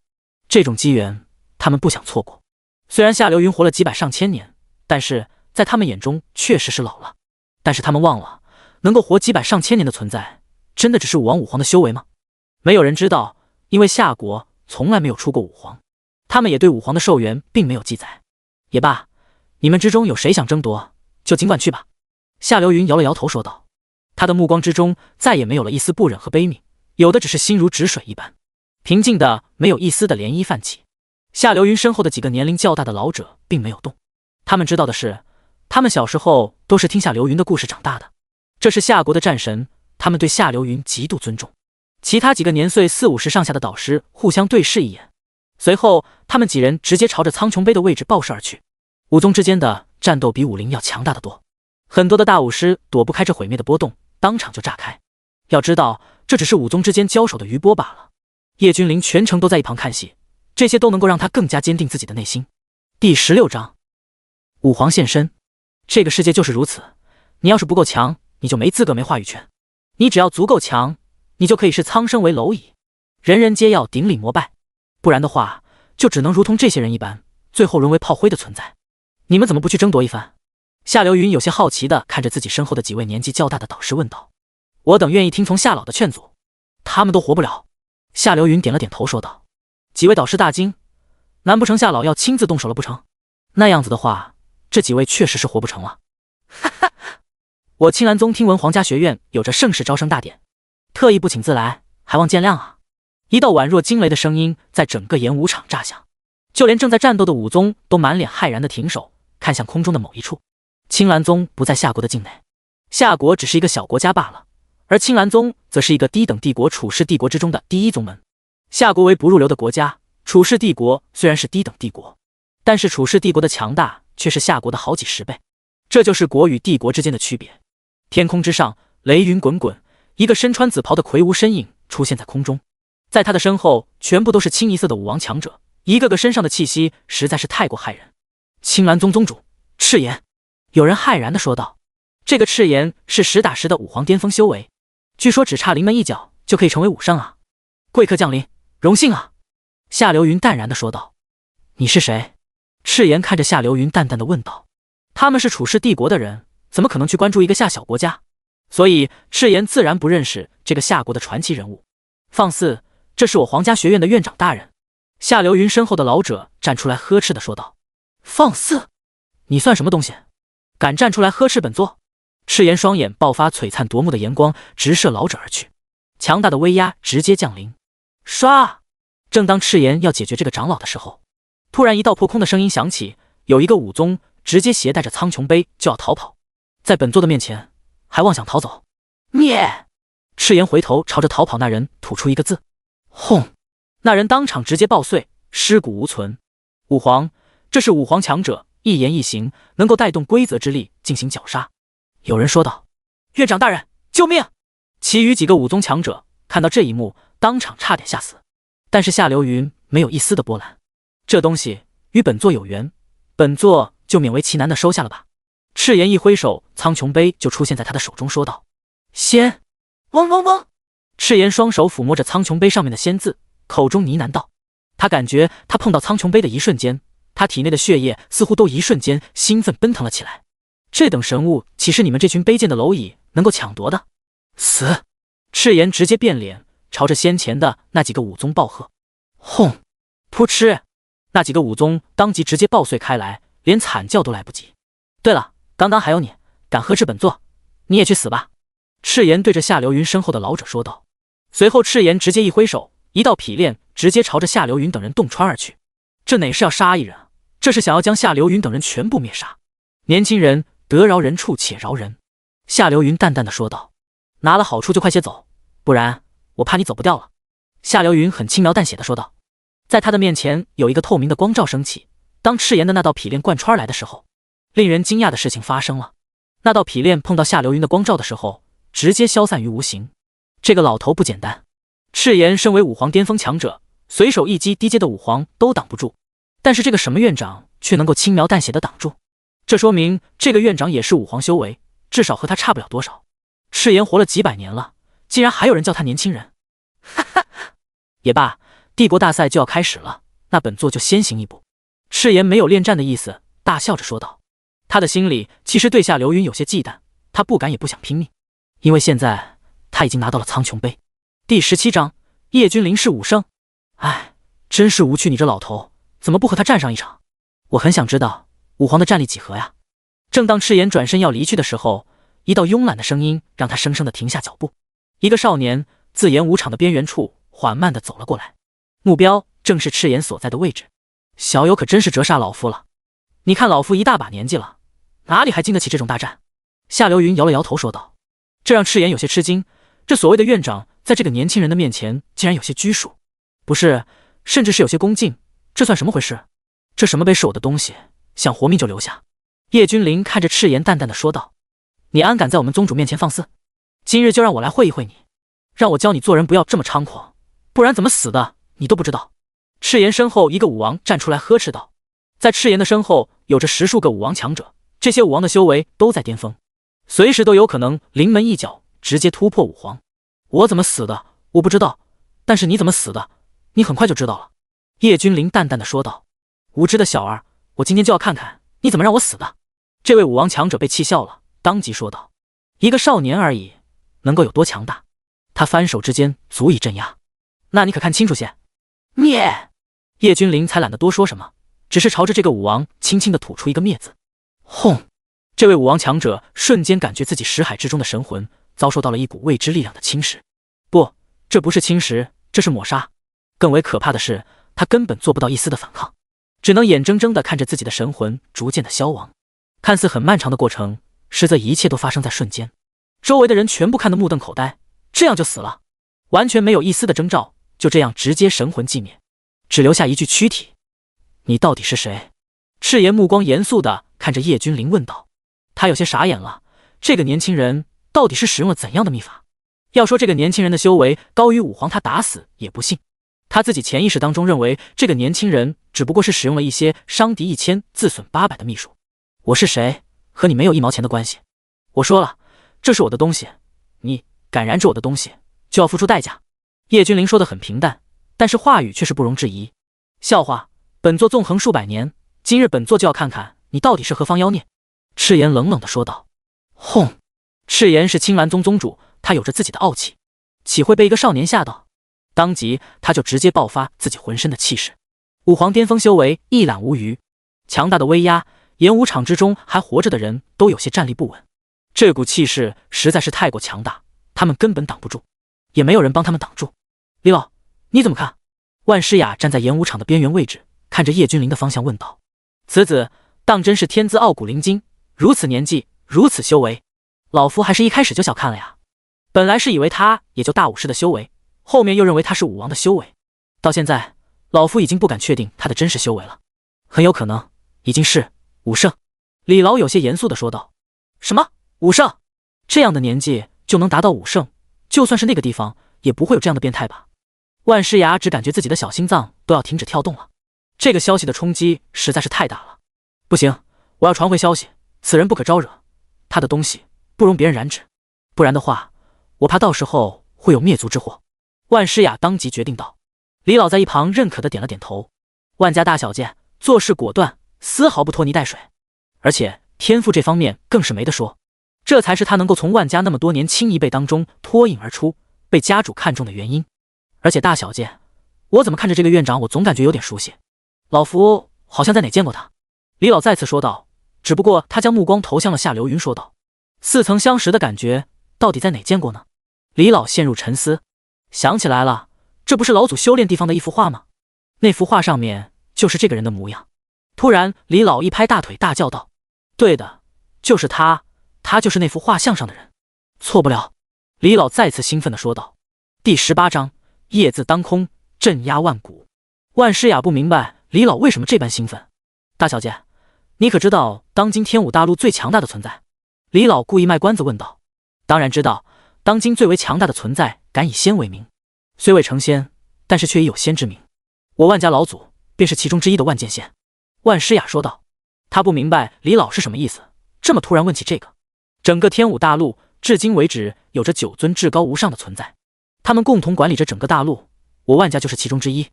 这种机缘他们不想错过。虽然夏流云活了几百上千年，但是在他们眼中确实是老了。但是他们忘了，能够活几百上千年的存在，真的只是武王武皇的修为吗？没有人知道，因为夏国从来没有出过武皇，他们也对武皇的寿元并没有记载。也罢，你们之中有谁想争夺，就尽管去吧。夏流云摇了摇头说道，他的目光之中再也没有了一丝不忍和悲悯，有的只是心如止水一般，平静的没有一丝的涟漪泛起。夏流云身后的几个年龄较大的老者并没有动，他们知道的是，他们小时候都是听夏流云的故事长大的，这是夏国的战神，他们对夏流云极度尊重。其他几个年岁40、50上下的导师互相对视一眼，随后他们几人直接朝着苍穹杯的位置爆射而去。武宗之间的战斗比武林要强大得多，很多的大武师躲不开这毁灭的波动，当场就炸开。要知道，这只是武宗之间交手的余波罢了。叶君临全程都在一旁看戏，这些都能够让他更加坚定自己的内心。第16章，武皇现身。这个世界就是如此，你要是不够强，你就没资格没话语权。你只要足够强，你就可以视苍生为蝼蚁，人人皆要顶礼膜拜。不然的话，就只能如同这些人一般，最后沦为炮灰的存在。你们怎么不去争夺一番？夏流云有些好奇地看着自己身后的几位年纪较大的导师问道。我等愿意听从夏老的劝阻，他们都活不了。夏流云点了点头说道。几位导师大惊，难不成夏老要亲自动手了不成？那样子的话，这几位确实是活不成了。哈哈，我青兰宗听闻皇家学院有着盛世招生大典，特意不请自来，还望见谅啊。一道宛若惊雷的声音在整个演武场炸响，就连正在战斗的武宗都满脸骇然的停手，看向空中的某一处。青兰宗不在夏国的境内，夏国只是一个小国家罢了，而青兰宗则是一个低等帝国处世帝国之中的第一宗门。夏国为不入流的国家，处世帝国虽然是低等帝国，但是处世帝国的强大却是夏国的好几十倍，这就是国与帝国之间的区别。天空之上，雷云滚滚，一个身穿紫袍的魁梧身影出现在空中，在他的身后全部都是清一色的武王强者，一个个身上的气息实在是太过骇人。青兰宗宗主赤炎，有人骇然地说道。这个赤炎是实打实的武皇巅峰修为，据说只差临门一脚就可以成为武圣啊！贵客降临，荣幸啊！夏流云淡然地说道。你是谁？赤炎看着夏流云淡淡地问道。他们是处世帝国的人，怎么可能去关注一个夏小国家？所以赤炎自然不认识这个夏国的传奇人物。放肆，这是我皇家学院的院长大人。夏流云身后的老者站出来呵斥地说道。放肆？你算什么东西？敢站出来呵斥本座？赤炎双眼爆发璀璨夺目的炎光，直射老者而去，强大的威压直接降临。唰！正当赤炎要解决这个长老的时候，突然一道破空的声音响起，有一个武宗直接携带着苍穹杯就要逃跑，在本座的面前还妄想逃走！灭！赤炎回头朝着逃跑那人吐出一个字：轰！那人当场直接爆碎，尸骨无存。武皇，这是武皇强者，一言一行能够带动规则之力进行绞杀。有人说道：院长大人，救命！其余几个武宗强者看到这一幕，当场差点吓死。但是夏流云没有一丝的波澜，这东西与本座有缘，本座就勉为其难的收下了吧。赤炎一挥手，苍穹杯就出现在他的手中，说道：仙！嗡嗡嗡！赤炎双手抚摸着苍穹杯上面的仙字，口中呢喃道。他感觉他碰到苍穹杯的一瞬间，他体内的血液似乎都一瞬间兴奋奔腾了起来。这等神物岂是你们这群卑贱的蝼蚁能够抢夺的？死！赤炎直接变脸，朝着先前的那几个武宗暴喝。轰！噗嗤！那几个武宗当即直接爆碎开来，连惨叫都来不及。对了，刚刚还有你，敢呵斥本座，你也去死吧！赤炎对着夏流云身后的老者说道。随后赤炎直接一挥手，一道劈链直接朝着夏流云等人洞穿而去。这哪是要杀一人啊，这是想要将夏流云等人全部灭杀。年轻人，得饶人处且饶人。夏流云淡淡的说道。拿了好处就快些走，不然我怕你走不掉了。夏流云很轻描淡写的说道。在他的面前有一个透明的光照升起，当赤炎的那道劈链贯穿而来的时候，令人惊讶的事情发生了。那道劈链碰到夏流云的光照的时候，直接消散于无形。这个老头不简单，赤炎身为武皇巅峰强者，随手一击低阶的武皇都挡不住，但是这个什么院长却能够轻描淡写的挡住，这说明这个院长也是武皇修为，至少和他差不了多少。赤炎活了几百年了，竟然还有人叫他年轻人。哈哈，也罢，帝国大赛就要开始了，那本座就先行一步。赤炎没有恋战的意思，大笑着说道。他的心里其实对夏流云有些忌惮，他不敢也不想拼命，因为现在他已经拿到了苍穹杯。第17章，叶君临是武圣。唉，真是无趣，你这老头怎么不和他战上一场？我很想知道武皇的战力几何呀。正当赤炎转身要离去的时候，一道慵懒的声音让他生生的停下脚步。一个少年自演武场的边缘处缓慢的走了过来，目标正是赤炎所在的位置。小友可真是折煞老夫了，你看老夫一大把年纪了，哪里还经得起这种大战？夏流云摇了摇头说道。这让赤炎有些吃惊，这所谓的院长在这个年轻人的面前竟然有些拘束，不是，甚至是有些恭敬，这算什么回事？这什么杯是我的东西，想活命就留下。叶君临看着赤炎淡淡的说道。你安敢在我们宗主面前放肆？今日就让我来会一会你，让我教你做人不要这么猖狂，不然怎么死的你都不知道。赤炎身后一个武王站出来呵斥道。在赤炎的身后有着10数个武王强者，这些武王的修为都在巅峰，随时都有可能临门一脚直接突破武皇。我怎么死的，我不知道，但是你怎么死的，你很快就知道了。叶君临淡淡的说道。无知的小儿，我今天就要看看你怎么让我死的。这位武王强者被气笑了，当即说道。一个少年而已，能够有多强大？他翻手之间足以镇压。那你可看清楚些。灭！叶君临才懒得多说什么，只是朝着这个武王轻轻地吐出一个灭字。轰！这位武王强者瞬间感觉自己识海之中的神魂遭受到了一股未知力量的侵蚀。不，这不是侵蚀，这是抹杀。更为可怕的是，他根本做不到一丝的反抗，只能眼睁睁地看着自己的神魂逐渐的消亡。看似很漫长的过程，实则一切都发生在瞬间。周围的人全部看得目瞪口呆，这样就死了，完全没有一丝的征兆，就这样直接神魂寂灭，只留下一具躯体。你到底是谁？赤炎目光严肃地看着叶君临问道。他有些傻眼了，这个年轻人到底是使用了怎样的秘法？要说这个年轻人的修为高于武皇，他打死也不信。他自己潜意识当中认为这个年轻人只不过是使用了一些伤敌1000自损800的秘术。我是谁，和你没有1毛钱的关系。我说了，这是我的东西，你敢染指我的东西，就要付出代价。叶君临说得很平淡，但是话语却是不容置疑。笑话，本座纵横数百年，今日本座就要看看你到底是何方妖孽。赤炎冷冷地说道。轰！赤炎是青蓝宗宗主，他有着自己的傲气，岂会被一个少年吓到？当即他就直接爆发自己浑身的气势。武皇巅峰修为一览无余，强大的威压，演武场之中还活着的人都有些站立不稳。这股气势实在是太过强大，他们根本挡不住，也没有人帮他们挡住。李老，你怎么看？万诗雅站在演武场的边缘位置，看着叶君临的方向问道。此子当真是天资傲骨灵精，如此年纪，如此修为，老夫还是一开始就小看了呀。本来是以为他也就大武士的修为，后面又认为他是武王的修为，到现在老夫已经不敢确定他的真实修为了，很有可能已经是武圣。李老有些严肃地说道。什么武圣？这样的年纪就能达到武圣，就算是那个地方也不会有这样的变态吧？万诗雅只感觉自己的小心脏都要停止跳动了，这个消息的冲击实在是太大了。不行，我要传回消息，此人不可招惹，他的东西不容别人染指，不然的话，我怕到时候会有灭族之祸。万诗雅当即决定道。李老在一旁认可的点了点头。万家大小姐做事果断，丝毫不拖泥带水，而且天赋这方面更是没得说，这才是他能够从万家那么多年轻一辈当中脱颖而出，被家主看中的原因。而且大小姐，我怎么看着这个院长，我总感觉有点熟悉，老夫好像在哪见过他。李老再次说道，只不过他将目光投向了夏流云，说道，似曾相识的感觉，到底在哪见过呢？李老陷入沉思，想起来了，这不是老祖修炼地方的一幅画吗？那幅画上面就是这个人的模样。突然李老一拍大腿大叫道，对的，就是他，他就是那幅画像上的人，错不了。李老再次兴奋地说道。第18章夜自当空，镇压万古。万诗雅不明白李老为什么这般兴奋。大小姐，你可知道当今天武大陆最强大的存在？李老故意卖关子问道。当然知道，当今最为强大的存在敢以仙为名，虽未成仙，但是却已有仙之名。我万家老祖便是其中之一的万剑仙。万诗雅说道。他不明白李老是什么意思，这么突然问起这个。整个天武大陆至今为止有着9尊至高无上的存在，他们共同管理着整个大陆，我万家就是其中之一，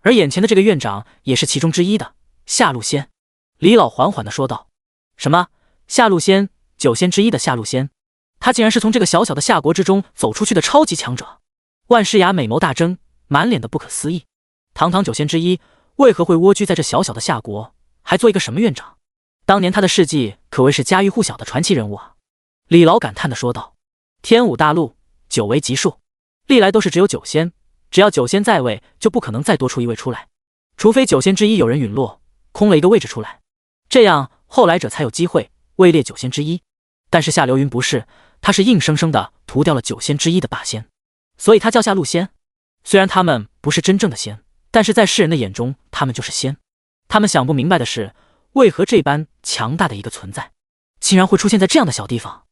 而眼前的这个院长也是其中之一的夏露仙。李老缓缓地说道。什么？夏露仙？9仙之一的夏露仙？他竟然是从这个小小的夏国之中走出去的超级强者。万诗雅美眸大睁，满脸的不可思议。堂堂9仙之一，为何会蜗居在这小小的夏国，还做一个什么院长？当年他的事迹可谓是家喻户晓的传奇人物啊。李老感叹地说道。天武大陆9为极数，历来都是只有9仙，只要9仙在位，就不可能再多出一位出来，除非9仙之一有人陨落，空了一个位置出来，这样后来者才有机会位列9仙之一。但是夏流云不是，他是硬生生的屠掉了9仙之一的霸仙，所以他叫夏露仙。虽然他们不是真正的仙，但是在世人的眼中，他们就是仙。他们想不明白的是，为何这般强大的一个存在，竟然会出现在这样的小地方？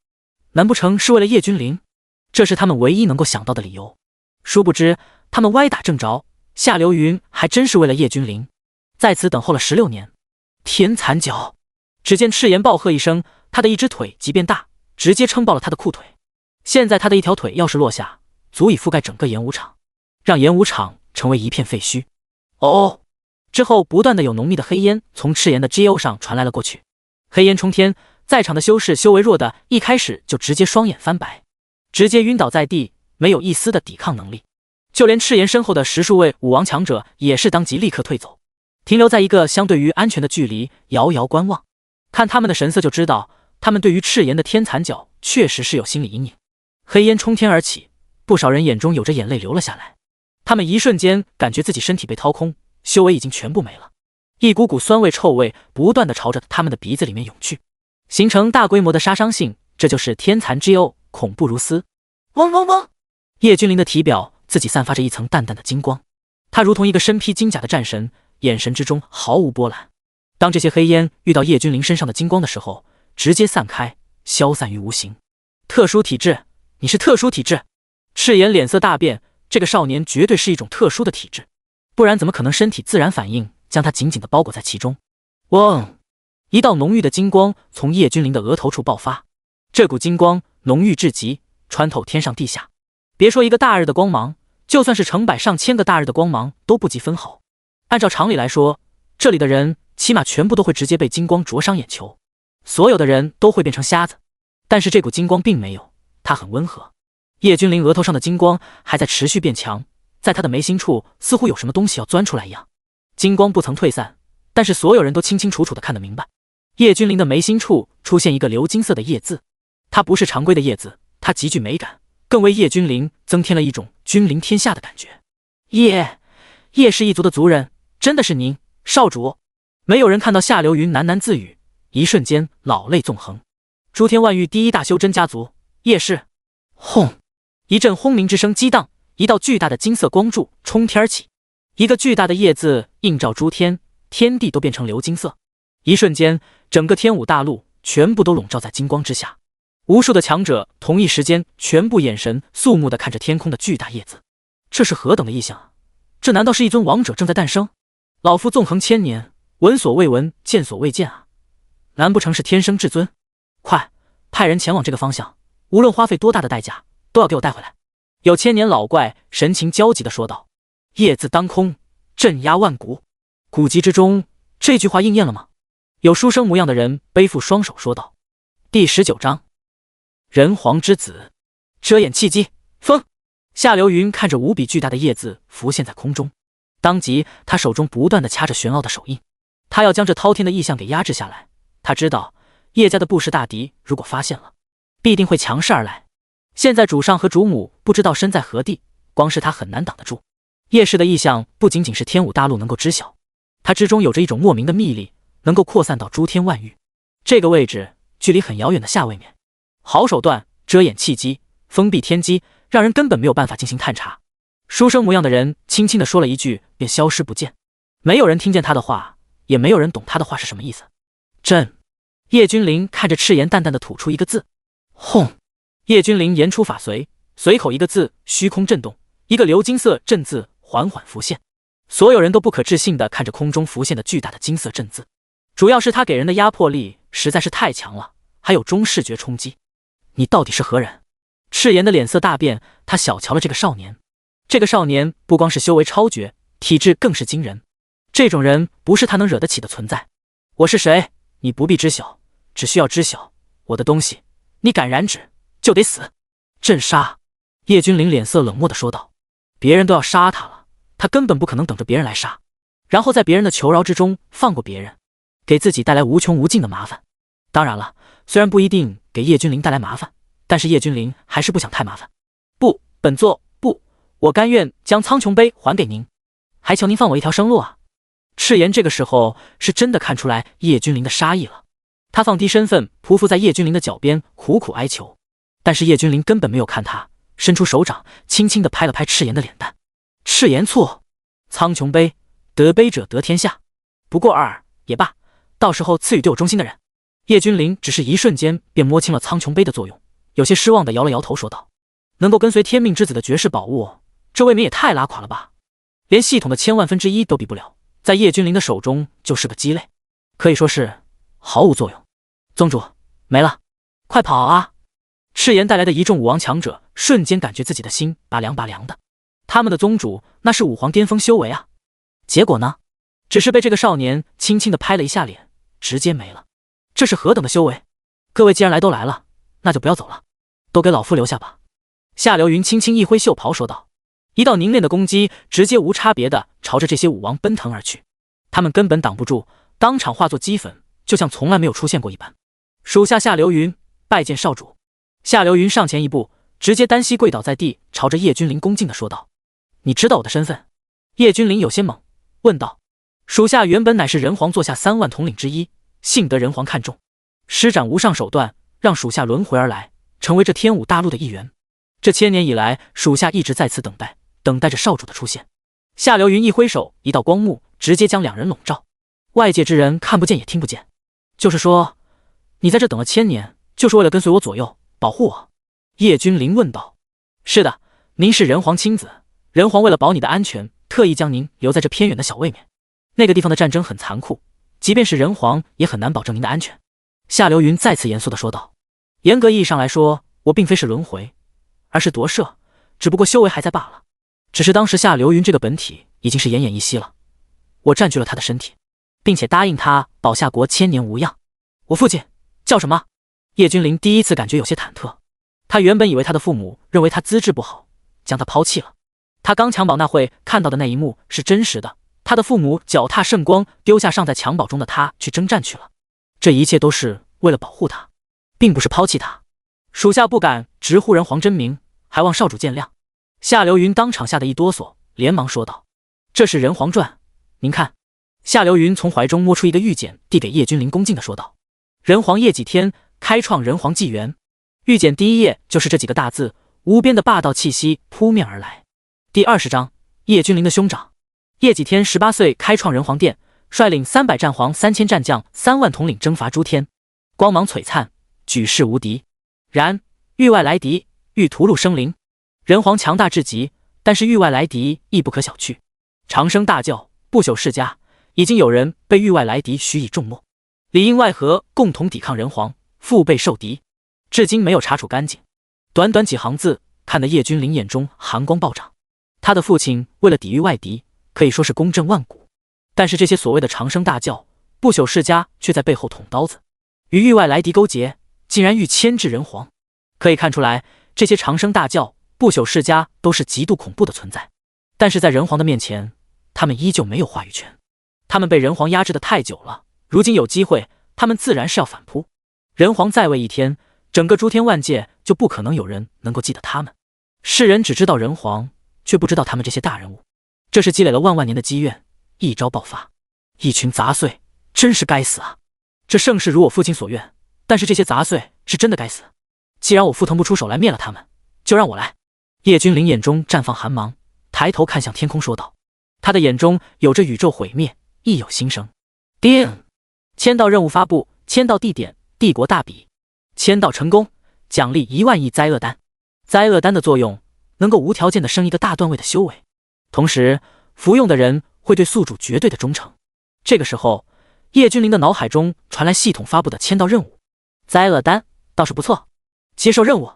难不成是为了叶君临？这是他们唯一能够想到的理由。殊不知，他们歪打正着，夏流云还真是为了叶君临，在此等候了16年。天残角！只见赤炎暴喝一声，他的一只腿即便大，直接撑爆了他的裤腿。现在他的一条腿要是落下，足以覆盖整个演武场，让演武场成为一片废墟。哦！之后不断的有浓密的黑烟从赤炎的 GO 上传来了过去，黑烟冲天，在场的修士修为弱的一开始就直接双眼翻白，直接晕倒在地，没有一丝的抵抗能力。就连赤炎身后的10数位武王强者也是当即立刻退走，停留在一个相对于安全的距离，遥遥观望。看他们的神色就知道，他们对于赤炎的天残角确实是有心理阴影。黑烟冲天而起，不少人眼中有着眼泪流了下来。他们一瞬间感觉自己身体被掏空，修为已经全部没了，一股股酸味臭味不断的朝着他们的鼻子里面涌去，形成大规模的杀伤性。这就是天残 GO， 恐怖如斯。嗡嗡嗡！叶君临的体表自己散发着一层淡淡的金光，他如同一个身披金甲的战神，眼神之中毫无波澜。当这些黑烟遇到叶君临身上的金光的时候，直接散开，消散于无形。特殊体质，你是特殊体质？赤炎脸色大变，这个少年绝对是一种特殊的体质，不然怎么可能身体自然反应将他紧紧地包裹在其中。嗡！一道浓郁的金光从叶君临的额头处爆发，这股金光浓郁至极，穿透天上地下。别说一个大日的光芒，就算是成百上千个大日的光芒都不及分毫。按照常理来说，这里的人起码全部都会直接被金光灼伤眼球，所有的人都会变成瞎子。但是这股金光并没有，它很温和。叶君临额头上的金光还在持续变强，在他的眉心处似乎有什么东西要钻出来一样。金光不曾退散，但是所有人都清清楚楚地看得明白，叶君临的眉心处出现一个鎏金色的叶字。它不是常规的叶字，它极具美感，更为叶君临增添了一种君临天下的感觉。叶氏一族的族人，真的是您，少主？没有人看到夏流云喃喃自语，一瞬间老泪纵横。诸天万域第一大修真家族，叶氏！轰！一阵轰鸣之声激荡，一道巨大的金色光柱冲天而起，一个巨大的叶字映照诸天，天地都变成鎏金色。一瞬间，整个天武大陆全部都笼罩在金光之下。无数的强者同一时间全部眼神肃穆地看着天空的巨大叶子，这是何等的异象啊！这难道是一尊王者正在诞生？老夫纵横千年，闻所未闻，见所未见啊！难不成是天生至尊？快，派人前往这个方向，无论花费多大的代价，都要给我带回来。有千年老怪神情焦急地说道。叶字当空，镇压万古。古籍之中，这句话应验了吗？有书生模样的人背负双手说道。第19章，人皇之子，遮眼契机，风！夏流云看着无比巨大的叶字浮现在空中，当即他手中不断地掐着玄奥的手印，他要将这滔天的异象给压制下来。他知道叶家的布氏大敌如果发现了，必定会强势而来。现在主上和主母不知道身在何地，光是他很难挡得住。叶氏的异象不仅仅是天武大陆能够知晓，它之中有着一种莫名的秘力，能够扩散到诸天万域。这个位置距离很遥远的下位面，好手段，遮掩契机，封闭天机，让人根本没有办法进行探查。书生模样的人轻轻地说了一句，便消失不见。没有人听见他的话，也没有人懂他的话是什么意思。朕。叶君临看着赤炎淡淡的吐出一个字，轰！叶君临言出法随，随口一个字，虚空震动，一个鎏金色震字缓缓浮现。所有人都不可置信地看着空中浮现的巨大的金色震字，主要是他给人的压迫力实在是太强了，还有中视觉冲击。你到底是何人？赤炎的脸色大变，他小瞧了这个少年。这个少年不光是修为超绝，体质更是惊人，这种人不是他能惹得起的存在。我是谁？你不必知晓，只需要知晓我的东西，你敢染指就得死。朕杀！叶君临脸色冷漠地说道。别人都要杀他了，他根本不可能等着别人来杀，然后在别人的求饶之中放过别人，给自己带来无穷无尽的麻烦。当然了，虽然不一定给叶君临带来麻烦，但是叶君临还是不想太麻烦。不，本座不，我甘愿将苍穹杯还给您，还求您放我一条生路啊！赤炎这个时候是真的看出来叶君临的杀意了，他放低身份，匍匐在叶君临的脚边，苦苦哀求。但是叶君临根本没有看他，伸出手掌，轻轻地拍了拍赤炎的脸蛋。赤炎错，苍穹杯，得杯者得天下。不过也罢，到时候赐予对我忠心的人。叶君临只是一瞬间便摸清了苍穹杯的作用，有些失望地摇了摇头说道：能够跟随天命之子的绝世宝物，这未免也太拉垮了吧，连系统的1/1000都比不了，在叶君临的手中就是个鸡肋，可以说是毫无作用。宗主没了，快跑啊！赤炎带来的一众武王强者瞬间感觉自己的心拔凉拔凉的。他们的宗主那是武皇巅峰修为啊，结果呢，只是被这个少年轻轻地拍了一下脸，直接没了。这是何等的修为！各位既然来都来了，那就不要走了，都给老夫留下吧。夏流云轻轻一挥袖袍说道，一道凝练的攻击直接无差别地朝着这些武王奔腾而去，他们根本挡不住，当场化作齑粉，就像从来没有出现过一般。属下夏流云拜见少主。夏流云上前一步，直接单膝跪倒在地，朝着叶君临恭敬地说道，你知道我的身份？叶君临有些懵，问道，属下原本乃是人皇座下3万统领之一，幸得人皇看重，施展无上手段，让属下轮回而来，成为这天武大陆的一员。这千年以来，属下一直在此等待着少主的出现。夏流云一挥手，一道光幕直接将两人笼罩，外界之人看不见也听不见。就是说，你在这等了千年，就是为了跟随我左右，保护我？叶君临问道。是的，您是人皇亲子，人皇为了保你的安全，特意将您留在这偏远的小位面。那个地方的战争很残酷，即便是人皇也很难保证您的安全。夏流云再次严肃地说道。严格意义上来说，我并非是轮回，而是夺舍，只不过修为还在罢了。只是当时夏流云这个本体已经是奄奄一息了，我占据了他的身体，并且答应他保夏国千年无恙。我父亲叫什么？叶君临第一次感觉有些忐忑。他原本以为他的父母认为他资质不好，将他抛弃了。他刚襁褓那会看到的那一幕是真实的，他的父母脚踏圣光，丢下尚在襁褓中的他去征战去了。这一切都是为了保护他，并不是抛弃他。属下不敢直呼人皇真名，还望少主见谅。夏流云当场吓得一哆嗦，连忙说道，这是人皇传，您看。夏流云从怀中摸出一个玉简，递给叶君临，恭敬地说道，人皇叶几天开创人皇纪元。玉简第一页就是这几个大字，无边的霸道气息扑面而来。第20章，叶君临的兄长。叶几天18岁开创人皇殿，率领300战皇3000战将3万统领征伐诸天，光芒璀璨，举世无敌。然域外来敌，欲屠戮生灵。人皇强大至极，但是域外来敌亦不可小觑。长生大教，不朽世家，已经有人被域外来敌许以重没，里应外合，共同抵抗人皇，腹背受敌，至今没有查处干净。短短几行字，看得叶君临眼中寒光暴涨。他的父亲为了抵御外敌，可以说是公正万古，但是这些所谓的长生大教、不朽世家却在背后捅刀子，与域外来敌勾结，竟然欲牵制人皇。可以看出来，这些长生大教、不朽世家都是极度恐怖的存在，但是在人皇的面前，他们依旧没有话语权。他们被人皇压制的太久了，如今有机会，他们自然是要反扑。人皇在位一天，整个诸天万界就不可能有人能够记得他们。世人只知道人皇，却不知道他们这些大人物。这是积累了万万年的积怨，一朝爆发，一群杂碎，真是该死啊！这盛世如我父亲所愿，但是这些杂碎是真的该死。既然我父腾不出手来灭了他们，就让我来。叶君临眼中绽放寒芒，抬头看向天空说道，他的眼中有着宇宙毁灭，亦有新生。叮！签到任务发布，签到地点帝国大比，签到成功，奖励1万亿灾厄丹。灾厄丹的作用能够无条件的升一个大段位的修为，同时服用的人会对宿主绝对的忠诚。这个时候，叶君临的脑海中传来系统发布的签到任务，灾厄丹倒是不错，接受任务。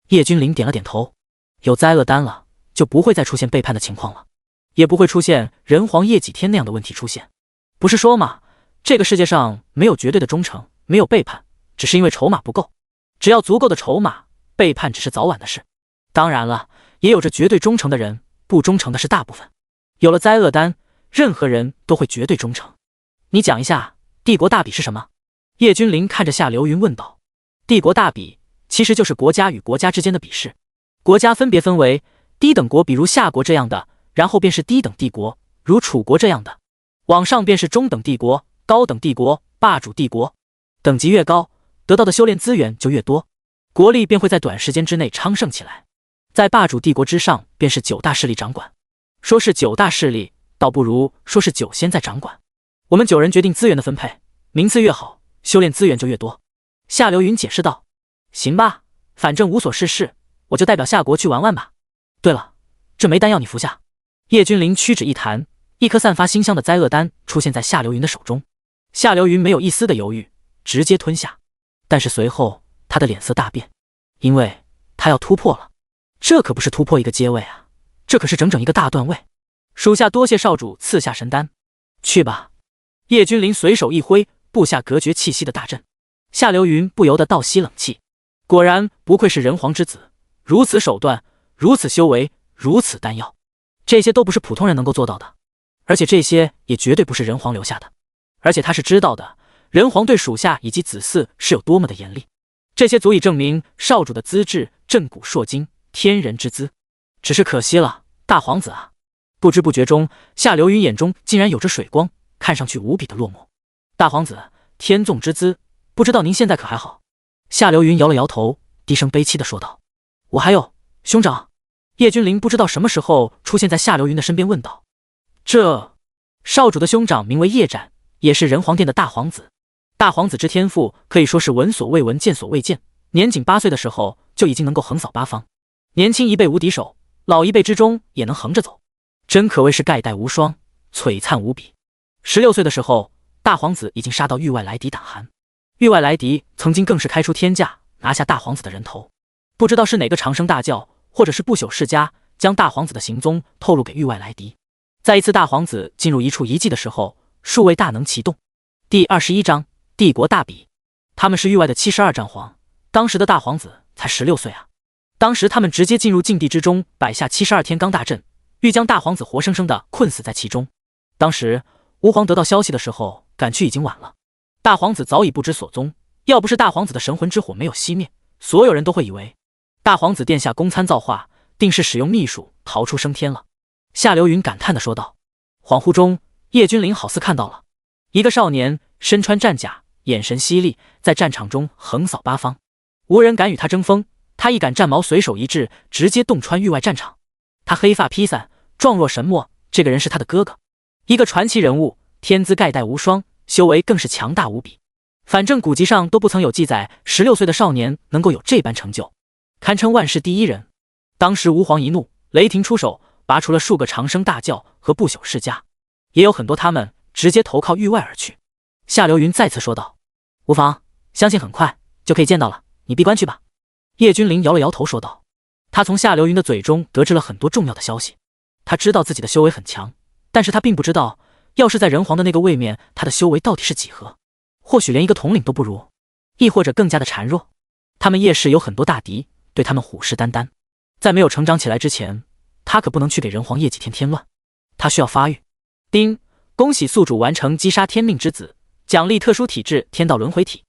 叶君临点了点头，有灾厄丹了，就不会再出现背叛的情况了，也不会出现人皇叶几天那样的问题出现。不是说嘛，这个世界上没有绝对的忠诚，没有背叛，只是因为筹码不够。只要足够的筹码，背叛只是早晚的事。当然了，也有着绝对忠诚的人，不忠诚的是大部分。有了灾厄丹，任何人都会绝对忠诚。你讲一下帝国大比是什么？叶君临看着夏流云问道。帝国大比其实就是国家与国家之间的比试，国家分别分为低等国，比如夏国这样的，然后便是低等帝国，如楚国这样的，往上便是中等帝国、高等帝国、霸主帝国。等级越高，得到的修炼资源就越多，国力便会在短时间之内昌盛起来。在霸主帝国之上，便是9大势力掌管。说是9大势力，倒不如说是9仙在掌管。我们9人决定资源的分配，名次越好，修炼资源就越多。夏流云解释道。行吧，反正无所事事，我就代表夏国去玩玩吧。对了，这枚丹要你服下。叶君临屈指一弹，一颗散发馨香的灾厄丹出现在夏流云的手中。夏流云没有一丝的犹豫，直接吞下。但是随后他的脸色大变，因为他要突破了。这可不是突破一个阶位啊，这可是整整一个大段位。属下多谢少主赐下神丹，去吧。叶君临随手一挥，布下隔绝气息的大阵。夏流云不由得倒吸冷气，果然不愧是人皇之子，如此手段，如此修为，如此丹药，这些都不是普通人能够做到的，而且这些也绝对不是人皇留下的。而且他是知道的，人皇对属下以及子嗣是有多么的严厉，这些足以证明少主的资质震古烁今，天人之资。只是可惜了，大皇子啊！不知不觉中，夏流云眼中竟然有着水光，看上去无比的落寞。大皇子，天纵之资，不知道您现在可还好？夏流云摇了摇头，低声悲戚地说道：“我还有，兄长。”叶君临不知道什么时候出现在夏流云的身边，问道：“这少主的兄长名为叶展，也是人皇殿的大皇子。大皇子之天赋可以说是闻所未闻，见所未见。年仅8岁的时候就已经能够横扫八方，年轻一辈无敌手，老一辈之中也能横着走，真可谓是盖代无双，璀璨无比。16岁的时候，大皇子已经杀到域外来敌胆寒，域外来敌曾经更是开出天价拿下大皇子的人头。不知道是哪个长生大教或者是不朽世家将大皇子的行踪透露给域外来敌。在一次大皇子进入一处遗迹的时候，数位大能齐动。第21章帝国大比。他们是域外的72战皇，当时的大皇子才16岁啊。当时他们直接进入禁地之中，摆下72天罡大阵，欲将大皇子活生生的困死在其中。当时吾皇得到消息的时候，赶去已经晚了，大皇子早已不知所踪。要不是大皇子的神魂之火没有熄灭，所有人都会以为大皇子殿下公参造化，定是使用秘术逃出升天了。夏流云感叹地说道。恍惚中，叶君临好似看到了一个少年身穿战甲，眼神犀利，在战场中横扫八方，无人敢与他争锋。他一杆战矛随手一掷，直接洞穿域外战场。他黑发披散，状若神墨，这个人是他的哥哥，一个传奇人物，天资盖代无双，修为更是强大无比。反正古籍上都不曾有记载16岁的少年能够有这般成就，堪称万世第一人。当时吾皇一怒，雷霆出手，拔除了数个长生大教和不朽世家，也有很多他们直接投靠域外而去。夏流云再次说道：“无妨，相信很快就可以见到了，你闭关去吧。”叶君临摇了摇头说道。他从夏流云的嘴中得知了很多重要的消息。他知道自己的修为很强，但是他并不知道，要是在人皇的那个位面，他的修为到底是几何？或许连一个统领都不如，亦或者更加的孱弱。他们叶氏有很多大敌，对他们虎视眈眈。在没有成长起来之前，他可不能去给人皇业几天添乱。他需要发育。丁，恭喜宿主完成击杀天命之子，奖励特殊体质天道轮回体。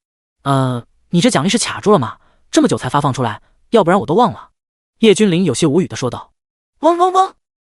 你这奖励是卡住了吗？这么久才发放出来，要不然我都忘了。叶君临有些无语地说道。嗡嗡嗡！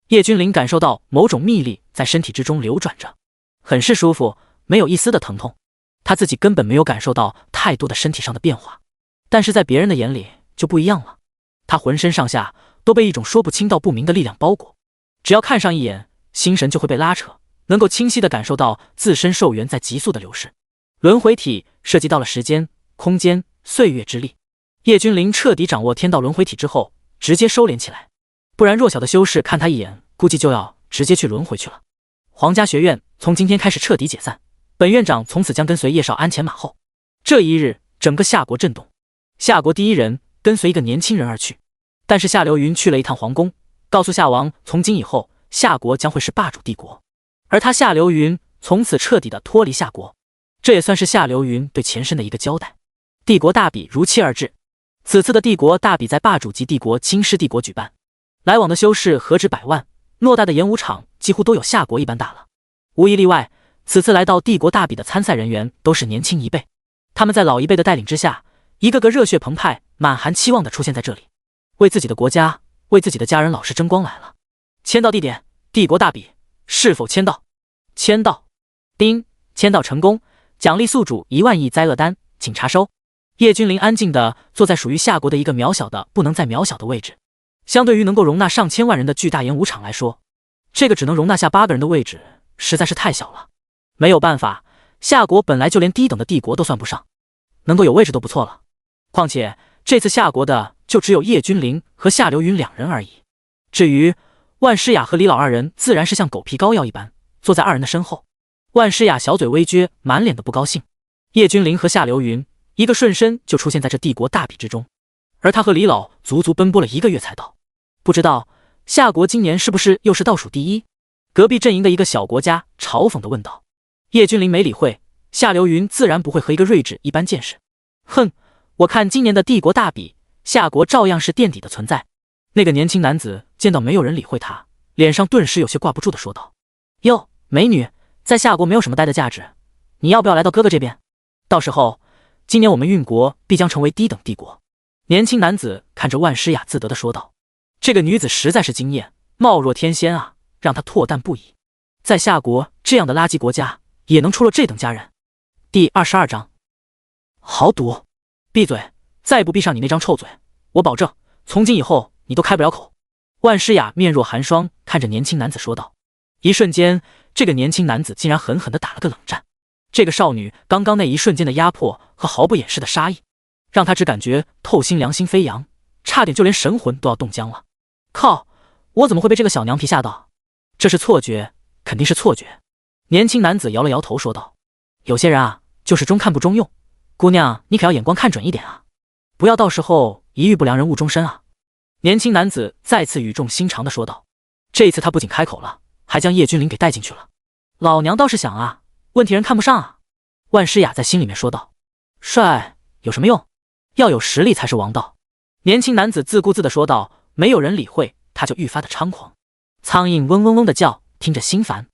叶君临感受到某种秘力在身体之中流转着，很是舒服，没有一丝的疼痛。他自己根本没有感受到太多的身体上的变化，但是在别人的眼里就不一样了。他浑身上下都被一种说不清道不明的力量包裹，只要看上一眼，心神就会被拉扯，能够清晰地感受到自身寿元在急速的流逝。轮回体涉及到了时间、空间、岁月之力。叶君临彻底掌握天道轮回体之后，直接收敛起来，不然弱小的修士看他一眼，估计就要直接去轮回去了。皇家学院从今天开始彻底解散，本院长从此将跟随叶少鞍前马后。这一日，整个夏国震动，夏国第一人跟随一个年轻人而去。但是夏流云去了一趟皇宫，告诉夏王，从今以后夏国将会是霸主帝国，而他夏流云从此彻底的脱离夏国，这也算是夏流云对前身的一个交代。帝国大比如期而至，此次的帝国大比在霸主级帝国青狮帝国举办，来往的修士何止百万，偌大的演武场几乎都有夏国一般大了。无一例外，此次来到帝国大比的参赛人员都是年轻一辈，他们在老一辈的带领之下，一个个热血澎湃，满含期望的出现在这里，为自己的国家，为自己的家人老师争光来了。签到地点：帝国大比，是否签到？签到。丁，签到成功，奖励宿主1万亿灾厄丹，请查收。叶君临安静地坐在属于夏国的一个渺小的不能再渺小的位置，相对于能够容纳上千万人的巨大演武场来说，这个只能容纳下8个人的位置实在是太小了。没有办法，夏国本来就连低等的帝国都算不上，能够有位置都不错了。况且这次夏国的就只有叶君临和夏流云2人而已。至于万诗雅和李老2人，自然是像狗皮膏药一般坐在2人的身后。万诗雅小嘴微撅，满脸的不高兴。叶君临和夏流云一个瞬身就出现在这帝国大比之中。而他和李老足足奔波了1个月才到。不知道夏国今年是不是又是倒数第一？隔壁阵营的一个小国家嘲讽地问道。叶君临没理会，夏流云自然不会和一个睿智一般见识。哼，我看今年的帝国大比，夏国照样是垫底的存在。那个年轻男子见到没有人理会他，脸上顿时有些挂不住地说道：哟，美女，在夏国没有什么待的价值，你要不要来到哥哥这边？到时候今年我们运国必将成为低等帝国。年轻男子看着万诗雅自得地说道。这个女子实在是惊艳，貌若天仙啊，让他唾淡不已。在夏国这样的垃圾国家也能出了这等佳人。第22章，豪赌。闭嘴，再不闭上你那张臭嘴，我保证从今以后你都开不了口。万诗雅面若寒霜看着年轻男子说道。一瞬间，这个年轻男子竟然狠狠地打了个冷战。这个少女刚刚那一瞬间的压迫和毫不掩饰的杀意，让他只感觉透心良心飞扬，差点就连神魂都要冻僵了。靠，我怎么会被这个小娘皮吓到？这是错觉，肯定是错觉。年轻男子摇了摇头说道。有些人啊，就是中看不中用，姑娘你可要眼光看准一点啊，不要到时候一遇不良人误终身啊。年轻男子再次语重心长地说道。这一次他不仅开口了，还将叶君临给带进去了。老娘倒是想啊，问题人看不上啊。万诗雅在心里面说道。帅有什么用？要有实力才是王道。年轻男子自顾自地说道。没有人理会，他就愈发的猖狂。苍蝇嗡嗡嗡的叫，听着心烦。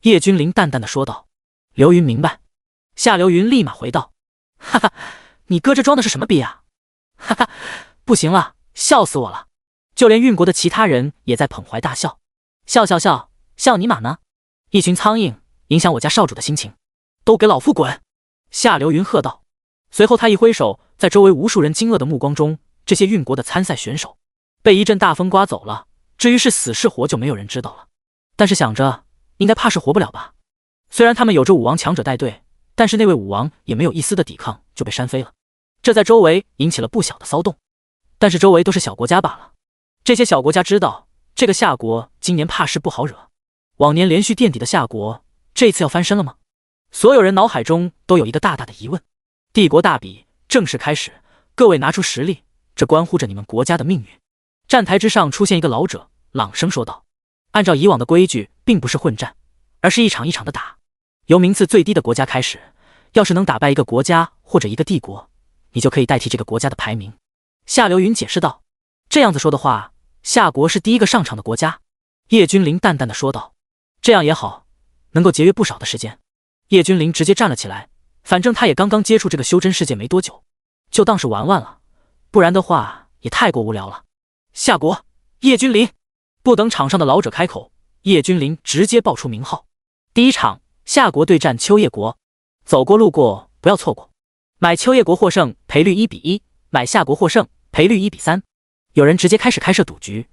叶君临淡淡的说道。流云明白。夏流云立马回道。哈哈，你哥这装的是什么逼啊？哈哈，不行了，笑死我了。就连运国的其他人也在捧怀大笑。笑笑笑，笑你妈呢？一群苍蝇，影响我家少主的心情，都给老夫滚！夏流云喝道。随后他一挥手，在周围无数人惊愕的目光中，这些运国的参赛选手被一阵大风刮走了，至于是死是活就没有人知道了。但是想着应该怕是活不了吧。虽然他们有着武王强者带队，但是那位武王也没有一丝的抵抗就被扇飞了，这在周围引起了不小的骚动。但是周围都是小国家罢了，这些小国家知道这个夏国今年怕是不好惹。往年连续垫底的夏国，这次要翻身了吗？所有人脑海中都有一个大大的疑问。帝国大比正式开始，各位拿出实力，这关乎着你们国家的命运。站台之上出现一个老者，朗声说道。按照以往的规矩，并不是混战，而是一场一场的打，由名次最低的国家开始，要是能打败一个国家或者一个帝国，你就可以代替这个国家的排名。夏流云解释道。这样子说的话，夏国是第一个上场的国家。叶君临淡淡的说道。这样也好，能够节约不少的时间。叶君临直接站了起来，反正他也刚刚接触这个修真世界没多久，就当是玩玩了，不然的话也太过无聊了。夏国叶君临。不等场上的老者开口，叶君临直接报出名号。第一场，夏国对战秋叶国，走过路过不要错过。买秋叶国获胜，赔率1比1；买夏国获胜，赔率1比3。有人直接开始开设赌局，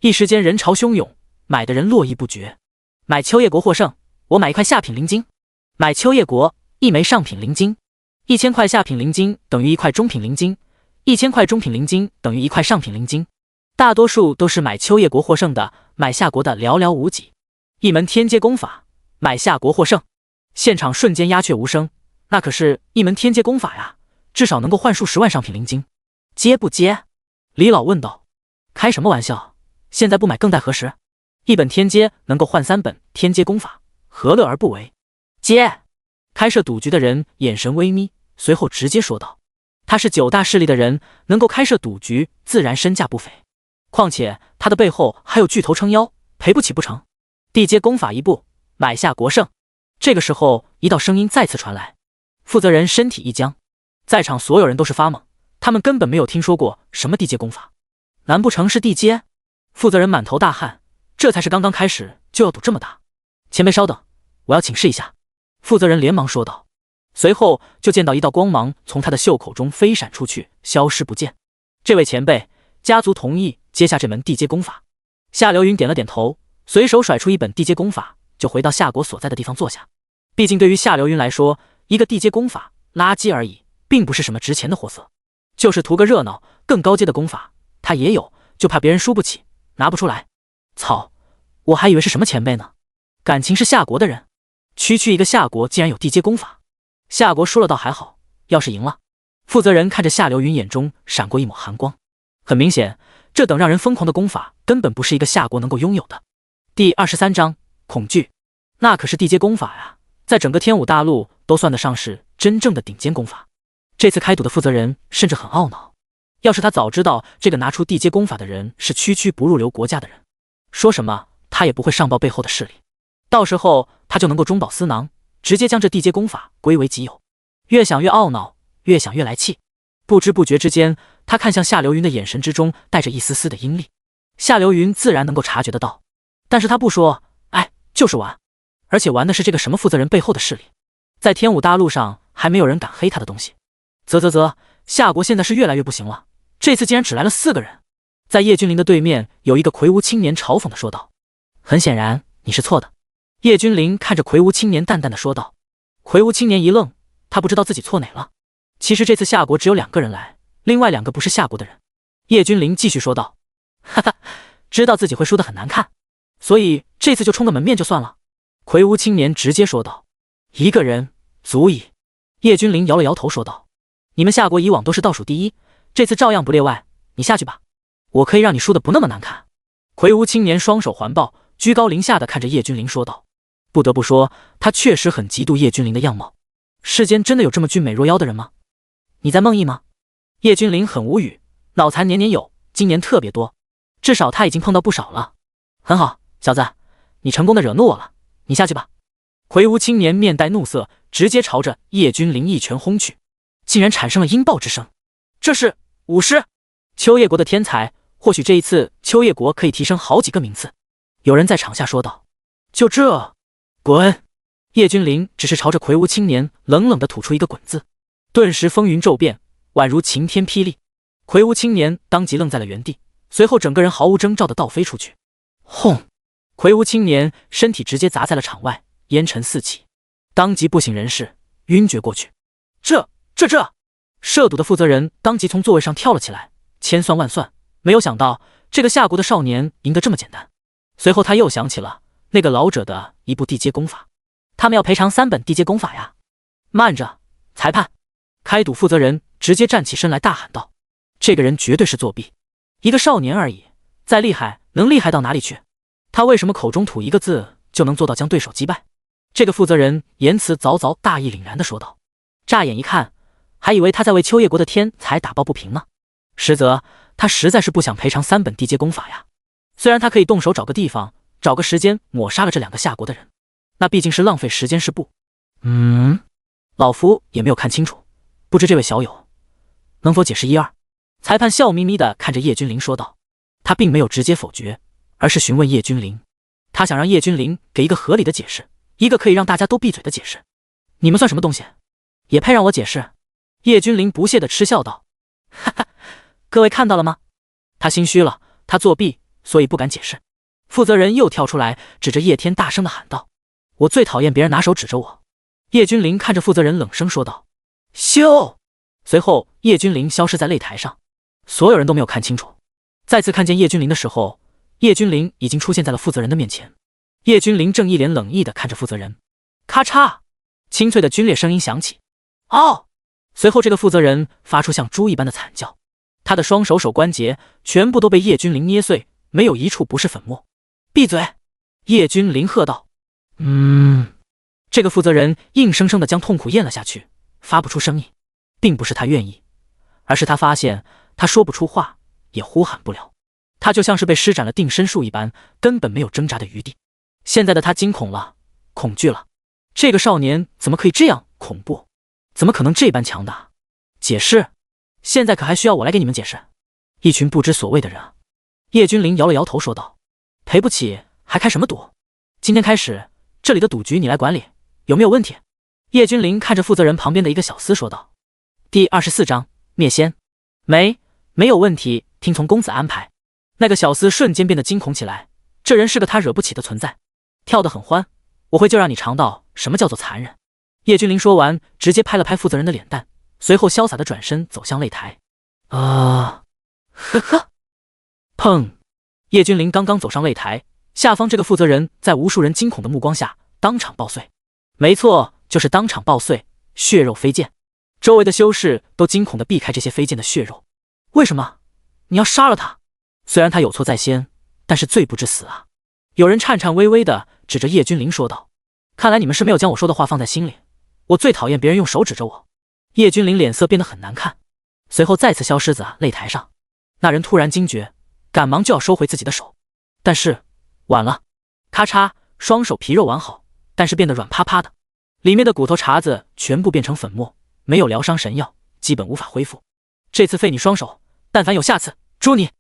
一时间人潮汹涌，买的人络绎不绝。买秋叶国获胜，我买1块下品灵晶；买秋叶国1枚上品灵晶。1000块下品灵晶等于1块中品灵晶，1000块中品灵晶等于1块上品灵晶。大多数都是买秋叶国获胜的，买夏国的寥寥无几。一门天阶功法，买夏国获胜。现场瞬间鸦雀无声，那可是一门天阶功法呀，至少能够换数10万上品灵晶。接不接？李老问道。开什么玩笑，现在不买更待何时？一本天阶能够换3本天阶功法，何乐而不为？接！开设赌局的人眼神微眯，随后直接说道。他是9大势力的人，能够开设赌局，自然身价不菲。况且他的背后还有巨头撑腰，赔不起不成？地阶功法一步，买下国胜。这个时候，一道声音再次传来。负责人身体一僵，在场所有人都是发懵，他们根本没有听说过什么地阶功法，难不成是地阶？负责人满头大汗，这才是刚刚开始就要赌这么大。前辈稍等，我要请示一下。负责人连忙说道，随后就见到一道光芒从他的袖口中飞闪出去，消失不见。这位前辈，家族同意接下这门地阶功法。夏流云点了点头，随手甩出一本地阶功法，就回到夏国所在的地方坐下。毕竟对于夏流云来说，一个地阶功法垃圾而已，并不是什么值钱的货色，就是图个热闹。更高阶的功法他也有，就怕别人输不起，拿不出来。操，我还以为是什么前辈呢，感情是夏国的人。区区一个夏国竟然有地阶功法，夏国输了倒还好，要是赢了……负责人看着夏流云，眼中闪过一抹寒光。很明显，这等让人疯狂的功法根本不是一个夏国能够拥有的。第23章恐惧，那可是地阶功法呀，在整个天武大陆都算得上是真正的顶尖功法。这次开赌的负责人甚至很懊恼，要是他早知道这个拿出地阶功法的人是区区不入流国家的人，说什么他也不会上报背后的势力，到时候他就能够中饱私囊，直接将这地阶功法归为己有。越想越懊恼，越想越来气，不知不觉之间，他看向夏流云的眼神之中带着一丝丝的阴戾。夏流云自然能够察觉得到，但是他不说，哎，就是玩，而且玩的是这个什么负责人背后的势力，在天武大陆上还没有人敢黑他的东西。啧，夏国现在是越来越不行了，这次竟然只来了4个人。在叶君临的对面有一个魁梧青年嘲讽地说道：很显然你是错的。叶君临看着魁梧青年淡淡的说道。魁梧青年一愣，他不知道自己错哪了。其实这次夏国只有2个人来，另外2个不是夏国的人。叶君临继续说道：哈哈，知道自己会输得很难看，所以这次就充个门面就算了。魁梧青年直接说道：1个人足矣。叶君临摇了摇头说道：你们夏国以往都是倒数第一，这次照样不例外，你下去吧，我可以让你输得不那么难看。魁梧青年双手环抱，居高临下的看着叶君临说道。不得不说，他确实很嫉妒叶君临的样貌。世间真的有这么俊美若妖的人吗？你在梦呓吗？叶君临很无语，脑残年年有，今年特别多，至少他已经碰到不少了。很好，小子，你成功的惹怒我了，你下去吧。魁梧青年面带怒色，直接朝着叶君临一拳轰去，竟然产生了音爆之声。这是武师，秋叶国的天才，或许这一次秋叶国可以提升好几个名次。有人在场下说道。就这，滚！叶君临只是朝着魁梧青年冷冷地吐出一个滚字，顿时风云骤变，宛如晴天霹雳。魁梧青年当即愣在了原地，随后整个人毫无征兆地倒飞出去。轰！魁梧青年身体直接砸在了场外，烟尘四起，当即不省人事，晕厥过去。这涉赌的负责人当即从座位上跳了起来，千算万算，没有想到这个夏国的少年赢得这么简单。随后他又想起了那个老者的一部地阶功法，他们要赔偿3本地阶功法呀。慢着，裁判！开赌负责人直接站起身来大喊道：这个人绝对是作弊，一个少年而已，再厉害能厉害到哪里去？他为什么口中吐一个字就能做到将对手击败？这个负责人言辞凿凿，大义凛然地说道。乍眼一看，还以为他在为秋叶国的天才打抱不平呢，实则他实在是不想赔偿3本地阶功法呀。虽然他可以动手找个地方，找个时间抹杀了这2个夏国的人，那毕竟是浪费时间是不？老夫也没有看清楚，不知这位小友能否解释一二？裁判笑眯眯地看着叶君临说道。他并没有直接否决，而是询问叶君临，他想让叶君临给一个合理的解释，一个可以让大家都闭嘴的解释。你们算什么东西，也配让我解释？叶君临不屑地嗤笑道。哈哈，各位看到了吗？他心虚了，他作弊，所以不敢解释。负责人又跳出来，指着叶天大声地喊道：我最讨厌别人拿手指着我。叶君临看着负责人冷声说道：咻！随后叶君临消失在擂台上，所有人都没有看清楚。再次看见叶君临的时候，叶君临已经出现在了负责人的面前。叶君临正一脸冷意地看着负责人。咔嚓，清脆的皲裂声音响起。哦！随后这个负责人发出像猪一般的惨叫，他的双手手关节全部都被叶君临捏碎，没有一处不是粉末。闭嘴！叶君临喝道。这个负责人硬生生地将痛苦咽了下去，发不出声音，并不是他愿意，而是他发现他说不出话，也呼喊不了，他就像是被施展了定身术一般，根本没有挣扎的余地。现在的他惊恐了，恐惧了，这个少年怎么可以这样恐怖？怎么可能这般强大？解释？现在可还需要我来给你们解释？一群不知所谓的人啊！叶君临摇了摇头说道。赔不起还开什么赌？今天开始，这里的赌局你来管理，有没有问题？叶君临看着负责人旁边的一个小厮说道。第24章灭仙。没有问题，听从公子安排。那个小厮瞬间变得惊恐起来，这人是个他惹不起的存在，跳得很欢，我会就让你尝到什么叫做残忍。叶君临说完，直接拍了拍负责人的脸蛋，随后潇洒的转身走向擂台。呵呵，砰！叶君临刚刚走上擂台，下方这个负责人在无数人惊恐的目光下当场爆碎。没错，就是当场爆碎，血肉飞溅，周围的修士都惊恐地避开这些飞溅的血肉。为什么？你要杀了他。虽然他有错在先，但是罪不至死啊。有人颤颤巍巍地指着叶君临说道：看来你们是没有将我说的话放在心里，我最讨厌别人用手指着我。叶君临脸色变得很难看，随后再次消失在擂台上。那人突然惊觉，赶忙就要收回自己的手，但是晚了，咔嚓，双手皮肉完好，但是变得软趴趴的，里面的骨头碴子全部变成粉末，没有疗伤神药，基本无法恢复。这次废你双手，但凡有下次，诛你！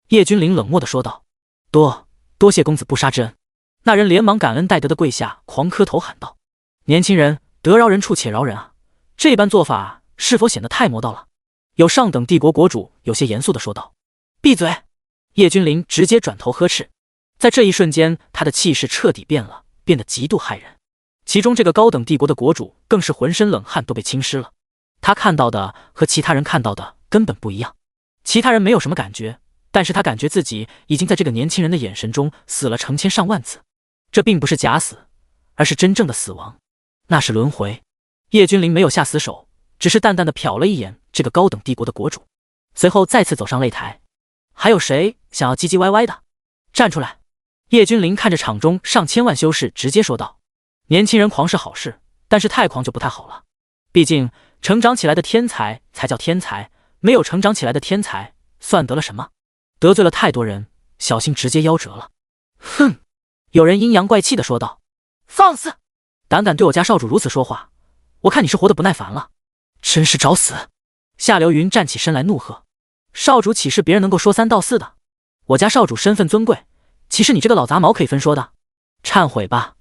叶君临冷漠地说道。多谢公子不杀之恩。那人连忙感恩戴德的跪下，狂磕头喊道：年轻人，得饶人处且饶人啊！这般做法是否显得太魔道了？有上等帝国国主有些严肃地说道。闭嘴！叶君临直接转头呵斥。在这一瞬间，他的气势彻底变了，变得极度骇人。其中这个高等帝国的国主更是浑身冷汗都被浸湿了。他看到的和其他人看到的根本不一样。其他人没有什么感觉，但是他感觉自己已经在这个年轻人的眼神中死了成千上万次。这并不是假死，而是真正的死亡，那是轮回。叶君临没有下死手，只是淡淡的瞟了一眼这个高等帝国的国主，随后再次走上擂台。还有谁想要唧唧歪歪的？站出来！叶君临看着场中上千万修士，直接说道：年轻人狂是好事，但是太狂就不太好了。毕竟成长起来的天才才叫天才，没有成长起来的天才算得了什么？得罪了太多人，小心直接夭折了。哼！有人阴阳怪气地说道。放肆！胆敢对我家少主如此说话，我看你是活得不耐烦了，真是找死！夏流云站起身来怒喝：少主岂是别人能够说三道四的？我家少主身份尊贵，岂是你这个老杂毛可以分说的？忏悔吧！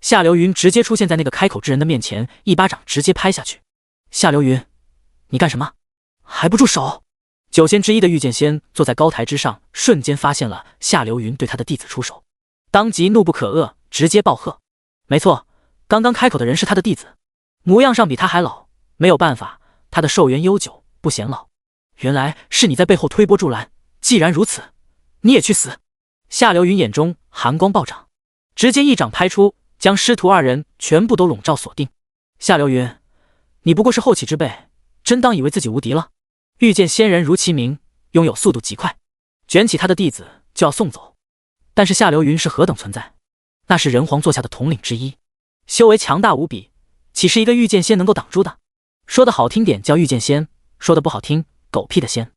夏流云直接出现在那个开口之人的面前，一巴掌直接拍下去。夏流云，你干什么？还不住手！九仙之一的御剑仙坐在高台之上，瞬间发现了夏流云对他的弟子出手，当即怒不可遏，直接暴喝。没错，刚刚开口的人是他的弟子，模样上比他还老，没有办法，他的寿元悠久，不显老。原来是你在背后推波助澜，既然如此，你也去死！夏流云眼中寒光暴涨，直接一掌拍出，将师徒二人全部都笼罩锁定。夏流云，你不过是后起之辈，真当以为自己无敌了？御剑仙人如其名，拥有速度极快，卷起他的弟子就要送走。但是夏流云是何等存在？那是人皇座下的统领之一，修为强大无比，岂是一个御剑仙能够挡住的？说的好听点叫御剑仙，说的不好听，狗屁的仙，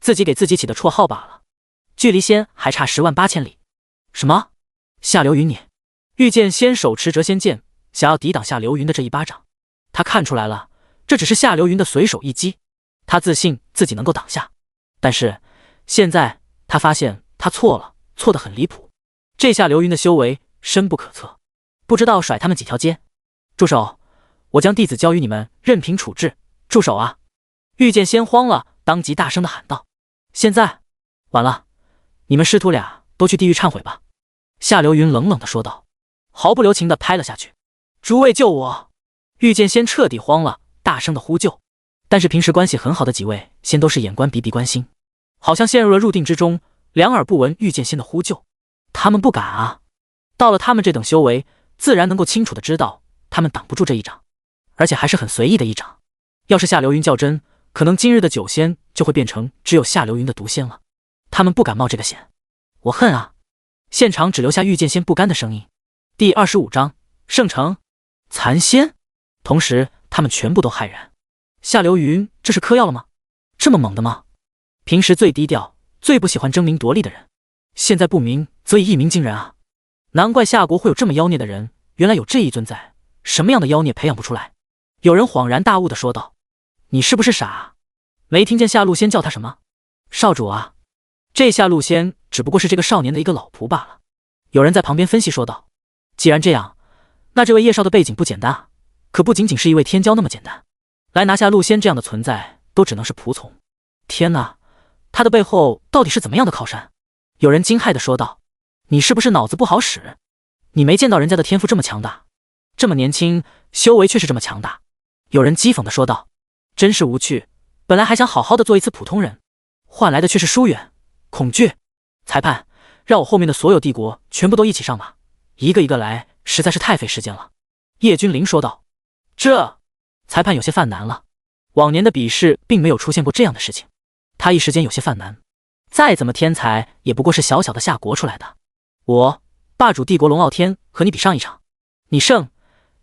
自己给自己起的绰号罢了。距离仙还差108000里。什么？夏流云你？御剑仙手持谪仙剑，想要抵挡夏流云的这一巴掌。他看出来了，这只是夏流云的随手一击，他自信自己能够挡下，但是现在他发现他错了，错得很离谱。这夏流云的修为深不可测，不知道甩他们几条街。住手！我将弟子交于你们，任凭处置。住手啊！御剑仙慌了，当即大声地喊道：现在晚了，你们师徒俩都去地狱忏悔吧。夏流云冷冷地说道，毫不留情地拍了下去。诸位救我！御剑仙彻底慌了，大声地呼救。但是平时关系很好的几位仙都是眼观鼻鼻关心，好像陷入了入定之中，两耳不闻御剑仙的呼救。他们不敢啊，到了他们这等修为，自然能够清楚地知道他们挡不住这一掌，而且还是很随意的一掌。要是夏流云较真，可能今日的九仙就会变成只有夏流云的独仙了。他们不敢冒这个险。我恨啊！现场只留下御剑仙不甘的声音。第25章圣城残仙。同时他们全部都骇然，夏流云这是嗑药了吗？这么猛的吗？平时最低调，最不喜欢争名夺利的人，现在不鸣则已一鸣惊人啊！难怪夏国会有这么妖孽的人，原来有这一尊在，什么样的妖孽培养不出来？有人恍然大悟地说道：你是不是傻？没听见夏露仙叫他什么？少主啊！这夏露仙只不过是这个少年的一个老仆罢了。有人在旁边分析说道：既然这样，那这位叶少的背景不简单啊，可不仅仅是一位天骄那么简单，来拿下陆仙这样的存在都只能是仆从。天哪，他的背后到底是怎么样的靠山？有人惊骇地说道：你是不是脑子不好使？你没见到人家的天赋这么强大，这么年轻，修为却是这么强大。有人讥讽地说道：真是无趣，本来还想好好的做一次普通人，换来的却是疏远、恐惧。裁判，让我后面的所有帝国全部都一起上吧，一个一个来，实在是太费时间了。叶君临说道。这裁判有些犯难了，往年的比试并没有出现过这样的事情，他一时间有些犯难。再怎么天才，也不过是小小的夏国出来的。我霸主帝国龙傲天和你比上一场，你胜，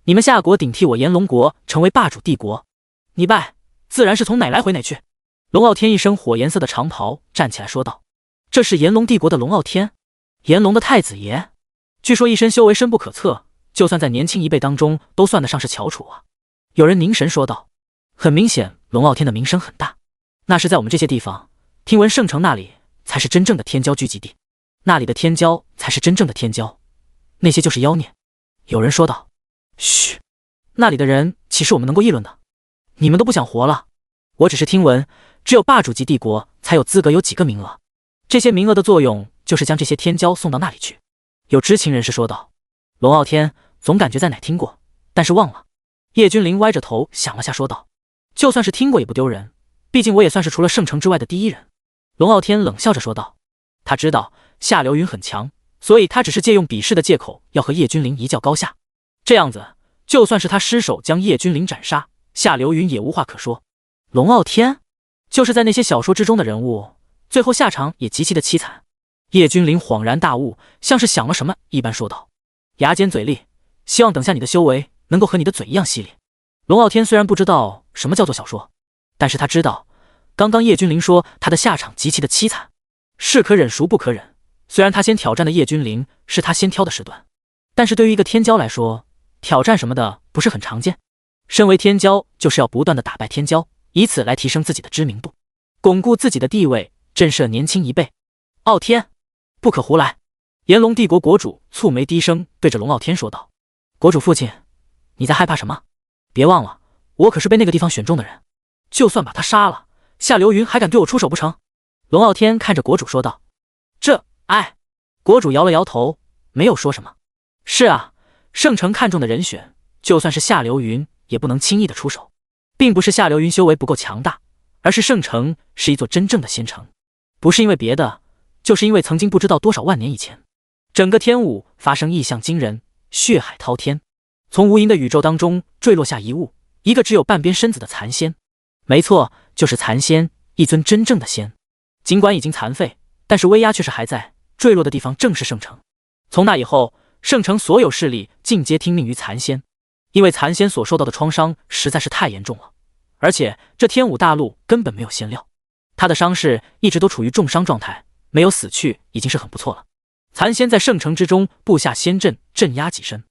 你们夏国顶替我炎龙国成为霸主帝国；你败，自然是从哪来回哪去。龙傲天一身火颜色的长袍站起来说道：“这是炎龙帝国的龙傲天，炎龙的太子爷，据说一身修为深不可测，就算在年轻一辈当中都算得上是翘楚啊。”有人凝神说道：“很明显，龙傲天的名声很大，那是在我们这些地方，听闻圣城那里才是真正的天骄聚集地，那里的天骄才是真正的天骄，那些就是妖孽。”有人说道：“嘘，那里的人岂是我们能够议论的？你们都不想活了？我只是听闻，只有霸主级帝国才有资格有几个名额，这些名额的作用就是将这些天骄送到那里去。”有知情人士说道：“龙傲天总感觉在哪听过，但是忘了。”叶君临歪着头想了下说道：“就算是听过也不丢人，毕竟我也算是除了圣城之外的第一人。”龙傲天冷笑着说道：“他知道夏流云很强，所以他只是借用比试的借口要和叶君临一较高下，这样子就算是他失手将叶君临斩杀，夏流云也无话可说。龙傲天就是在那些小说之中的人物，最后下场也极其的凄惨。”叶君临恍然大悟，像是想了什么一般说道：“牙尖嘴利，希望等下你的修为能够和你的嘴一样犀利。”龙傲天虽然不知道什么叫做小说，但是他知道刚刚叶君临说他的下场极其的凄惨，是可忍孰不可忍。虽然他先挑战的叶君临是他先挑的时段，但是对于一个天骄来说，挑战什么的不是很常见。身为天骄，就是要不断的打败天骄，以此来提升自己的知名度，巩固自己的地位，震慑年轻一辈。傲天，不可胡来！炎龙帝国国主蹙眉低声对着龙傲天说道：“国主父亲，你在害怕什么？别忘了，我可是被那个地方选中的人，就算把他杀了，夏流云还敢对我出手不成？”龙傲天看着国主说道：“哎。”国主摇了摇头，没有说什么。是啊，圣城看中的人选，就算是夏流云也不能轻易的出手，并不是夏流云修为不够强大，而是圣城是一座真正的仙城，不是因为别的，就是因为曾经不知道多少万年以前，整个天武发生异象惊人，血海滔天，从无垠的宇宙当中坠落下一物，一个只有半边身子的残仙。没错，就是残仙，一尊真正的仙。尽管已经残废，但是威压却是还在，坠落的地方正是圣城。从那以后，圣城所有势力尽皆听命于残仙，因为残仙所受到的创伤实在是太严重了，而且这天武大陆根本没有仙料，他的伤势一直都处于重伤状态，没有死去已经是很不错了。残仙在圣城之中布下仙阵镇压几身，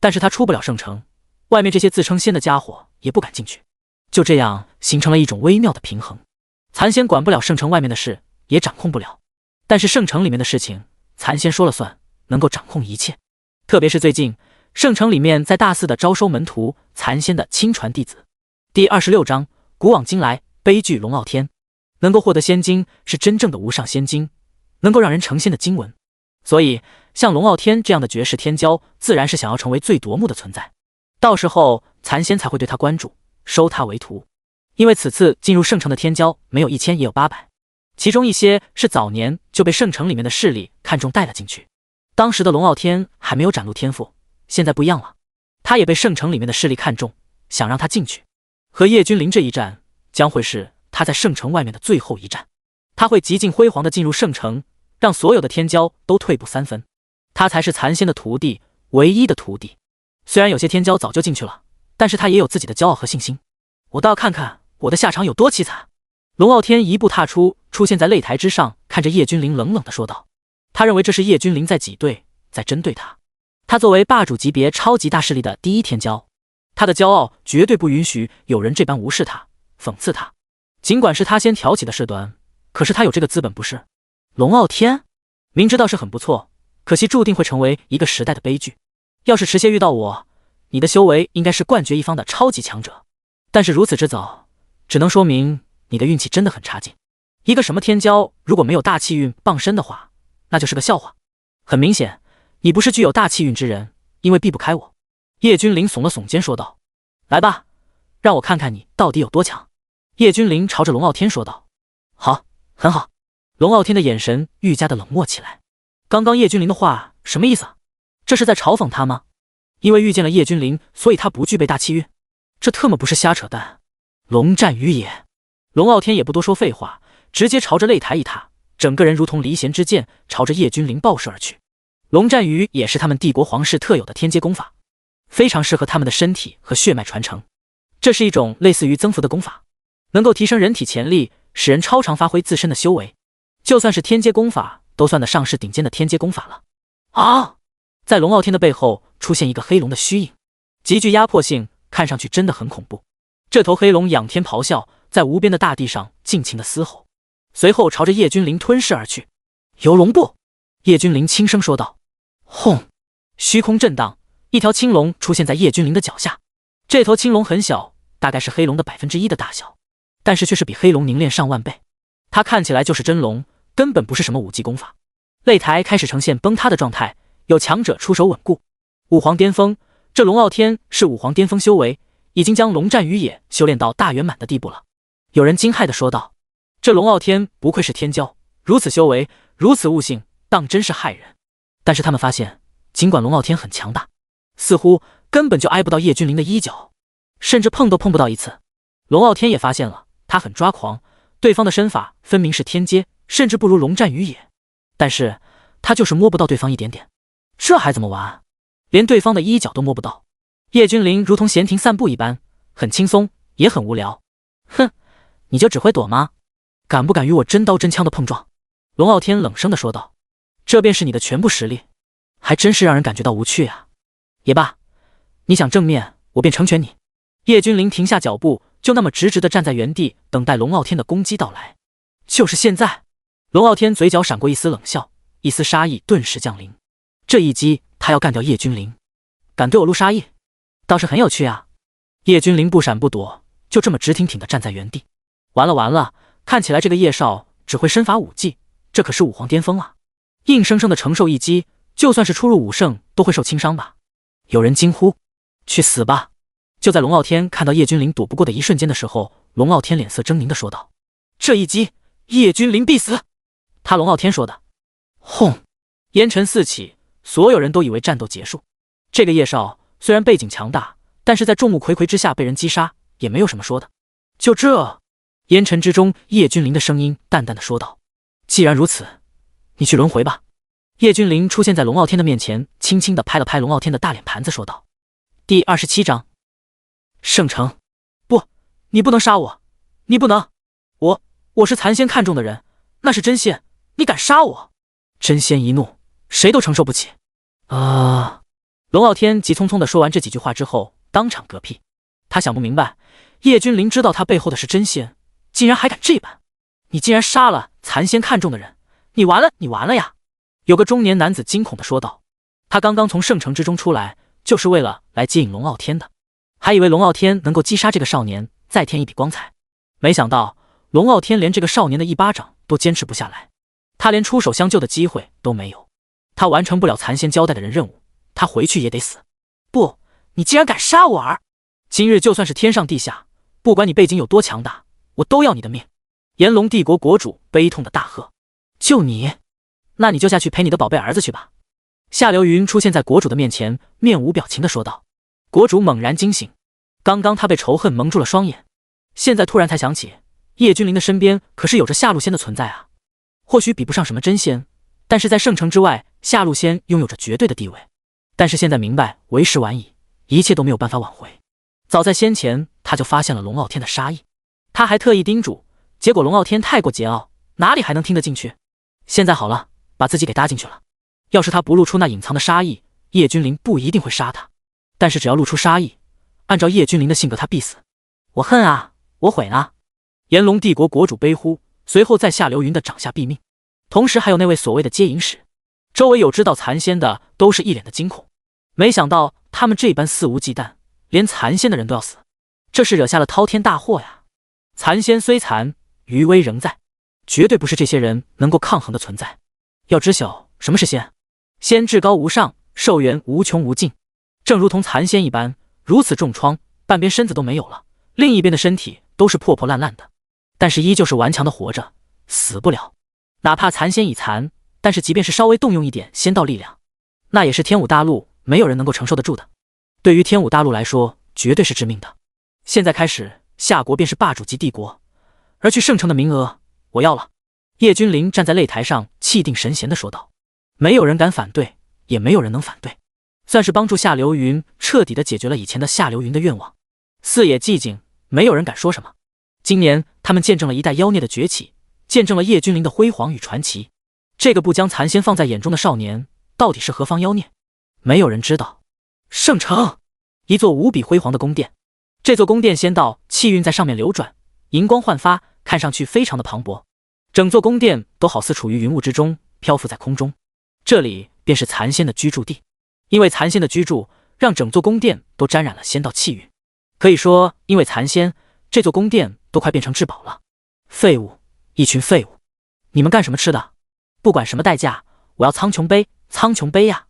但是他出不了圣城，外面这些自称仙的家伙也不敢进去，就这样形成了一种微妙的平衡。残仙管不了圣城外面的事，也掌控不了，但是圣城里面的事情，残仙说了算，能够掌控一切。特别是最近，圣城里面在大肆的招收门徒，残仙的亲传弟子。第26章，古往今来，悲剧龙傲天。能够获得仙经，是真正的无上仙经，能够让人成仙的经文。所以，像龙傲天这样的绝世天骄，自然是想要成为最夺目的存在。到时候，残仙才会对他关注，收他为徒。因为此次进入圣城的天骄没有1000也有800，其中一些是早年就被圣城里面的势力看中带了进去。当时的龙傲天还没有展露天赋，现在不一样了，他也被圣城里面的势力看中，想让他进去。和叶君临这一战，将会是他在圣城外面的最后一战。他会极尽辉煌的进入圣城，让所有的天骄都退步3分。他才是残仙的徒弟，唯一的徒弟。虽然有些天骄早就进去了，但是他也有自己的骄傲和信心。我倒要看看我的下场有多凄惨。龙傲天一步踏出，出现在擂台之上，看着叶君临冷冷地说道。他认为这是叶君临在挤兑，在针对他。他作为霸主级别超级大势力的第一天骄，他的骄傲绝对不允许有人这般无视他，讽刺他。尽管是他先挑起的事端，可是他有这个资本不是？龙傲天明知道是很不错，可惜注定会成为一个时代的悲剧。要是迟些遇到我，你的修为应该是冠绝一方的超级强者，但是如此之早，只能说明你的运气真的很差劲。一个什么天骄如果没有大气运傍身的话，那就是个笑话。很明显，你不是具有大气运之人，因为避不开我。叶君临耸了耸肩说道：“来吧，让我看看你到底有多强。”叶君临朝着龙傲天说道：“好，很好。”龙傲天的眼神愈加的冷漠起来。刚刚叶君临的话什么意思啊？这是在嘲讽他吗？因为遇见了叶君临，所以他不具备大气运？这特么不是瞎扯淡！龙战于野。龙傲天也不多说废话，直接朝着擂台一踏，整个人如同离弦之箭，朝着叶君临爆射而去。龙战羽也是他们帝国皇室特有的天阶功法，非常适合他们的身体和血脉传承。这是一种类似于增幅的功法，能够提升人体潜力，使人超常发挥自身的修为。就算是天阶功法，都算得上是顶尖的天阶功法了。啊！在龙傲天的背后出现一个黑龙的虚影，极具压迫性，看上去真的很恐怖。这头黑龙仰天咆哮，在无边的大地上尽情的嘶吼，随后朝着叶君临吞噬而去。游龙步，叶君临轻声说道。轰！虚空震荡，一条青龙出现在叶君临的脚下。这头青龙很小，大概是黑龙的1%的大小，但是却是比黑龙凝练上万倍。它看起来就是真龙，根本不是什么武技功法。擂台开始呈现崩塌的状态，有强者出手稳固。武皇巅峰，这龙傲天是武皇巅峰修为，已经将龙战羽也修炼到大圆满的地步了。有人惊骇地说道：这龙傲天不愧是天骄，如此修为，如此悟性，当真是骇人。但是他们发现，尽管龙傲天很强大，似乎根本就挨不到叶君临的衣角，甚至碰都碰不到一次。龙傲天也发现了，他很抓狂，对方的身法分明是天阶，甚至不如龙战羽也，但是他就是摸不到对方一点点，这还怎么玩？连对方的衣角都摸不到。叶君临如同闲庭散步一般，很轻松，也很无聊。哼，你就只会躲吗？敢不敢与我真刀真枪的碰撞？龙傲天冷声地说道。这便是你的全部实力，还真是让人感觉到无趣啊。也罢，你想正面，我便成全你。叶君临停下脚步，就那么直直地站在原地，等待龙傲天的攻击到来。就是现在！龙傲天嘴角闪过一丝冷笑，一丝杀意顿时降临。这一击，他要干掉叶君临。敢对我露杀意，倒是很有趣啊。叶君临不闪不躲，就这么直挺挺地站在原地。完了完了，看起来这个叶少只会身法武技，这可是武皇巅峰啊！硬生生的承受一击，就算是初入武圣都会受轻伤吧。有人惊呼：去死吧！就在龙傲天看到叶君临躲不过的一瞬间的时候，龙傲天脸色狰狞地说道：这一击，叶君临必死。他龙傲天说的。轰！烟尘四起，所有人都以为战斗结束。这个叶少虽然背景强大，但是在众目睽睽之下被人击杀，也没有什么说的。就这，烟尘之中，叶君临的声音淡淡的说道：既然如此，你去轮回吧。叶君临出现在龙傲天的面前，轻轻地拍了拍龙傲天的大脸盘子，说道：第27章圣城。不，你不能杀我，你不能！我是残仙看中的人，那是真仙，你敢杀我！真仙一怒，谁都承受不起。龙傲天急匆匆地说完这几句话之后，当场嗝屁。他想不明白，叶君临知道他背后的是真仙，竟然还敢这般。你竟然杀了残仙看中的人，你完了，你完了呀！有个中年男子惊恐地说道。他刚刚从圣城之中出来，就是为了来接引龙傲天的，还以为龙傲天能够击杀这个少年，再添一笔光彩。没想到龙傲天连这个少年的一巴掌都坚持不下来，他连出手相救的机会都没有。他完成不了残仙交代的人任务，他回去也得死。不，你竟然敢杀我儿！今日就算是天上地下，不管你背景有多强大，我都要你的命！炎龙帝国国主悲痛的大喝：就你？那你就下去陪你的宝贝儿子去吧。夏流云出现在国主的面前，面无表情地说道。国主猛然惊醒，刚刚他被仇恨蒙住了双眼，现在突然才想起，叶君临的身边可是有着夏露仙的存在啊。或许比不上什么真仙，但是在圣城之外，夏露仙拥有着绝对的地位。但是现在明白为时晚矣，一切都没有办法挽回。早在先前，他就发现了龙傲天的杀意，他还特意叮嘱，结果龙傲天太过桀骜，哪里还能听得进去？现在好了，把自己给搭进去了。要是他不露出那隐藏的杀意，叶君临不一定会杀他。但是只要露出杀意，按照叶君临的性格，他必死。我恨啊，我悔啊！炎龙帝国国主悲呼，随后在夏流云的掌下毙命。同时还有那位所谓的接引使，周围有知道残仙的都是一脸的惊恐。没想到他们这般肆无忌惮，连残仙的人都要死，这是惹下了滔天大祸呀！残仙虽残，余威仍在，绝对不是这些人能够抗衡的存在。要知晓什么是仙，仙至高无上，寿元无穷无尽。正如同残仙一般，如此重创，半边身子都没有了，另一边的身体都是破破烂烂的，但是依旧是顽强的活着，死不了。哪怕残仙已残，但是即便是稍微动用一点仙道力量，那也是天武大陆没有人能够承受得住的。对于天武大陆来说，绝对是致命的。现在开始，夏国便是霸主级帝国，而去圣城的名额我要了。叶君临站在擂台上，气定神闲地说道：“没有人敢反对，也没有人能反对，算是帮助夏流云彻底地解决了以前的夏流云的愿望。四野寂静，没有人敢说什么。今年他们见证了一代妖孽的崛起，见证了叶君临的辉煌与传奇。这个不将残仙放在眼中的少年，到底是何方妖孽？没有人知道。圣城，一座无比辉煌的宫殿。这座宫殿仙道气运在上面流转，银光焕发，看上去非常的磅礴。整座宫殿都好似处于云雾之中，漂浮在空中。这里便是残仙的居住地，因为残仙的居住，让整座宫殿都沾染了仙道气运。可以说，因为残仙，这座宫殿都快变成至宝了。废物，一群废物！你们干什么吃的？不管什么代价，我要苍穹杯！苍穹杯呀！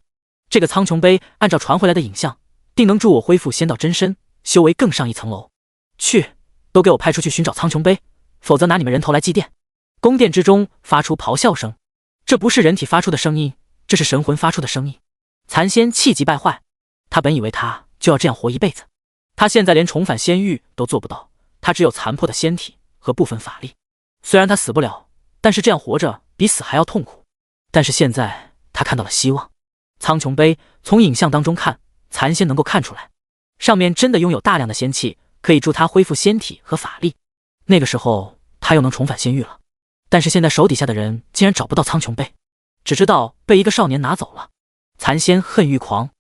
这个苍穹杯，按照传回来的影像，定能助我恢复仙道真身，修为更上一层楼。去，都给我派出去寻找苍穹杯，否则拿你们人头来祭奠！宫殿之中发出咆哮声，这不是人体发出的声音，这是神魂发出的声音。残仙气急败坏，他本以为他就要这样活一辈子，他现在连重返仙域都做不到，他只有残破的仙体和部分法力。虽然他死不了，但是这样活着比死还要痛苦。但是现在他看到了希望。苍穹杯从影像当中看，残仙能够看出来，上面真的拥有大量的仙气，可以助他恢复仙体和法力。那个时候他又能重返仙域了。但是现在手底下的人竟然找不到苍穹杯，只知道被一个少年拿走了。残仙恨欲狂，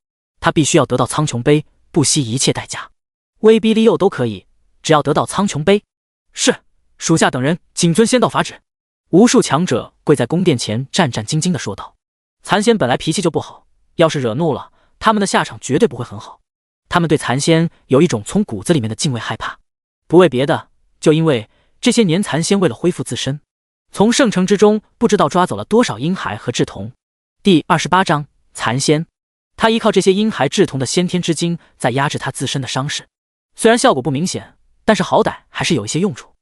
他必须要得到苍穹杯，不惜一切代价，威逼利诱都可以，只要得到苍穹杯。是，属下等人谨遵仙道法旨。无数强者跪在宫殿前，战战兢兢地说道。残仙本来脾气就不好，要是惹怒了，他们的下场绝对不会很好。他们对残仙有一种从骨子里面的敬畏害怕，不为别的，就因为这些年残仙为了恢复自身，从圣城之中不知道抓走了多少婴孩和稚童。第28章残仙。他依靠这些婴孩稚童的先天之精在压制他自身的伤势，虽然效果不明显，但是好歹还是有一些用处。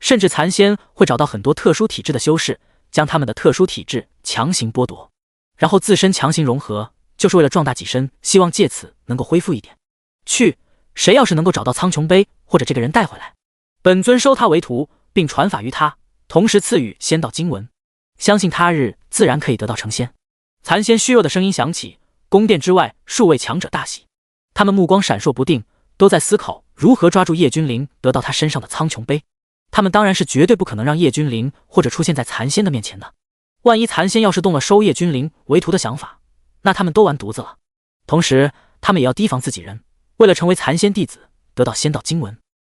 甚至残仙会找到很多特殊体质的修士，将他们的特殊体质强行剥夺，然后自身强行融合，就是为了壮大己身，希望借此能够恢复一点。去，谁要是能够找到苍穹杯或者这个人带回来，本尊收他为徒，并传法于他，同时赐予仙道经文，相信他日自然可以得到成仙。残仙虚弱的声音响起，宫殿之外数位强者大喜，他们目光闪烁不定，都在思考如何抓住叶君临，得到他身上的苍穹杯。他们当然是绝对不可能让叶君临或者出现在残仙的面前的。万一残仙要是动了收叶君临为徒的想法，那他们都完犊子了。同时他们也要提防自己人，为了成为残仙弟子，得到仙道经文，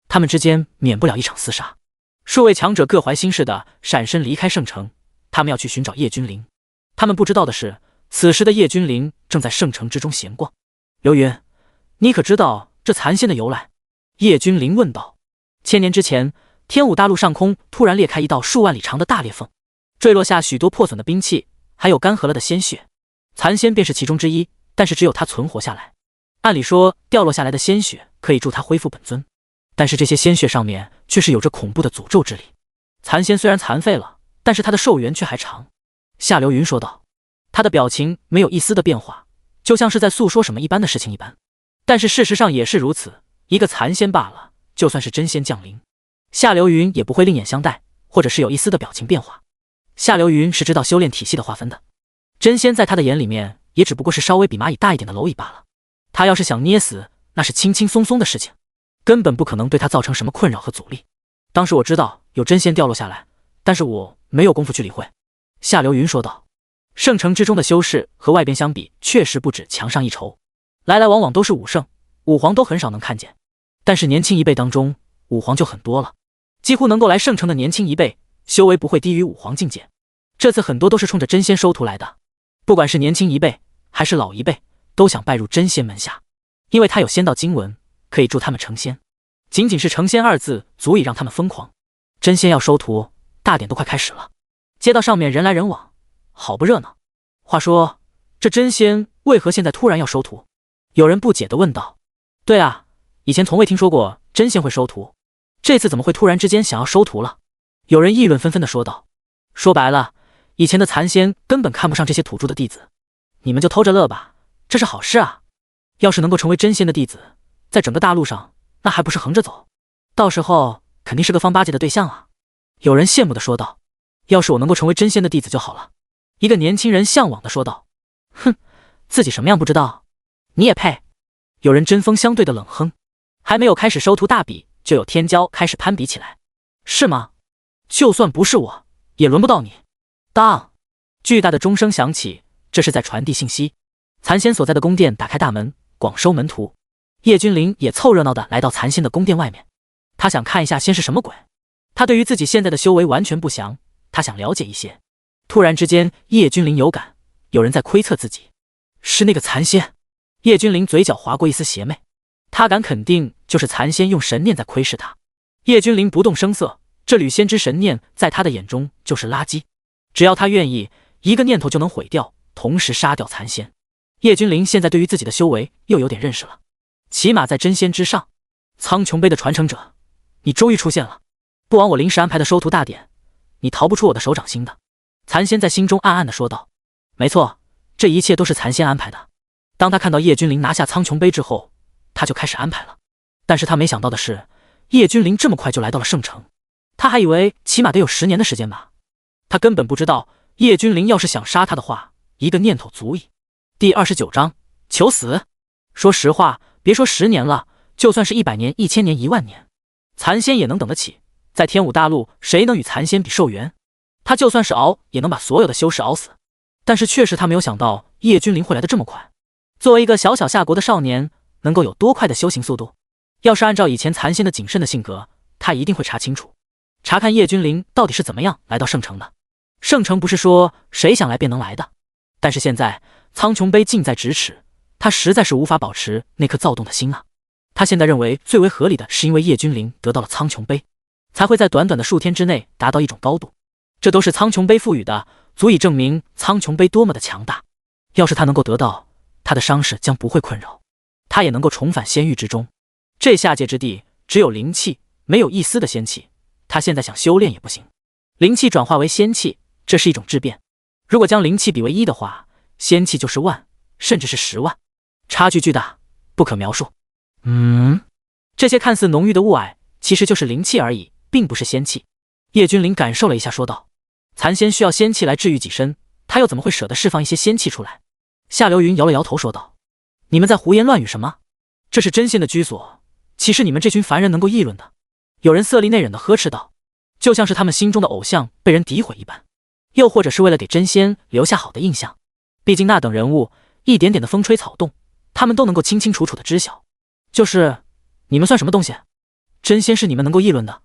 他们之间免不了一场厮杀。数位强者各怀心事的闪身离开圣城，他们要去寻找叶君临。他们不知道的是，此时的叶君临正在圣城之中闲逛。流云，你可知道这残仙的由来？叶君临问道。千年之前，天武大陆上空突然裂开一道数万里长的大裂缝，坠落下许多破损的兵器，还有干涸了的鲜血。残仙便是其中之一，但是只有他存活下来。按理说，掉落下来的鲜血可以助他恢复本尊，但是这些鲜血上面却是有着恐怖的诅咒之力。残仙虽然残废了，但是他的寿元却还长。夏流云说道，他的表情没有一丝的变化，就像是在诉说什么一般的事情一般。但是事实上也是如此，一个残仙罢了，就算是真仙降临，夏流云也不会另眼相待，或者是有一丝的表情变化。夏流云是知道修炼体系的划分的，真仙在他的眼里面也只不过是稍微比蚂蚁大一点的蝼蚁罢了。他要是想捏死，那是轻轻松松的事情，根本不可能对他造成什么困扰和阻力。当时我知道有真仙掉落下来，但是我没有功夫去理会。夏流云说道。圣城之中的修士和外边相比，确实不止强上一筹，来来往往都是武圣、武皇，都很少能看见。但是年轻一辈当中，武皇就很多了，几乎能够来圣城的年轻一辈，修为不会低于武皇境界。这次很多都是冲着真仙收徒来的，不管是年轻一辈还是老一辈，都想拜入真仙门下，因为他有仙道经文，可以助他们成仙。仅仅是成仙二字，足以让他们疯狂。真仙要收徒，大典都快开始了，街道上面人来人往，好不热闹。话说，这真仙为何现在突然要收徒？有人不解地问道。对啊，以前从未听说过真仙会收徒，这次怎么会突然之间想要收徒了？有人议论纷纷地说道。说白了，以前的残仙根本看不上这些土著的弟子，你们就偷着乐吧，这是好事啊。要是能够成为真仙的弟子，在整个大陆上，那还不是横着走？到时候肯定是个放巴结的对象啊。有人羡慕地说道。要是我能够成为真仙的弟子就好了。一个年轻人向往地说道。哼，自己什么样不知道？你也配？有人针锋相对的冷哼。还没有开始收徒大比，就有天骄开始攀比起来。是吗？就算不是我，也轮不到你。当，巨大的钟声响起，这是在传递信息。残仙所在的宫殿打开大门，广收门徒。叶君临也凑热闹的来到残仙的宫殿外面，他想看一下仙是什么鬼。他对于自己现在的修为完全不详，他想了解一些。突然之间，叶君临有感，有人在窥测自己，是那个残仙。叶君临嘴角划过一丝邪魅，他敢肯定就是残仙用神念在窥视他。叶君临不动声色，这缕仙之神念在他的眼中就是垃圾，只要他愿意，一个念头就能毁掉，同时杀掉残仙。叶君临现在对于自己的修为又有点认识了，起码在真仙之上。苍穹杯的传承者，你终于出现了，不枉我临时安排的收徒大典，你逃不出我的手掌心的。残仙在心中暗暗地说道。没错，这一切都是残仙安排的。当他看到叶君临拿下苍穹杯之后，他就开始安排了。但是他没想到的是，叶君临这么快就来到了圣城，他还以为起码得有10年的时间吧。他根本不知道，叶君临要是想杀他的话，一个念头足矣。第29章，求死。说实话，别说10年了，就算是100年、1000年、10000年，残仙也能等得起。在天武大陆，谁能与残仙比寿元？他就算是熬，也能把所有的修士熬死。但是确实他没有想到叶君临会来得这么快。作为一个小小夏国的少年，能够有多快的修行速度？要是按照以前残仙的谨慎的性格，他一定会查清楚，查看叶君临到底是怎么样来到圣城的。圣城不是说谁想来便能来的，但是现在苍穹杯近在咫尺，他实在是无法保持那颗躁动的心啊。他现在认为最为合理的是因为叶君临得到了苍穹杯，才会在短短的数天之内达到一种高度，这都是苍穹杯赋予的，足以证明苍穹杯多么的强大。要是他能够得到，他的伤势将不会困扰，他也能够重返仙域之中。这下界之地只有灵气，没有一丝的仙气，他现在想修炼也不行。灵气转化为仙气，这是一种质变。如果将灵气比为1的话，仙气就是10000，甚至是10万，差距巨大，不可描述。这些看似浓郁的雾霭，其实就是灵气而已，并不是仙气。叶君临感受了一下，说道：残仙需要仙气来治愈己身，他又怎么会舍得释放一些仙气出来？夏流云摇了摇头说道：你们在胡言乱语什么？这是真仙的居所，岂是你们这群凡人能够议论的？有人色厉内荏地呵斥道，就像是他们心中的偶像被人诋毁一般，又或者是为了给真仙留下好的印象。毕竟那等人物，一点点的风吹草动，他们都能够清清楚楚的知晓。就是你们算什么东西？真仙是你们能够议论的？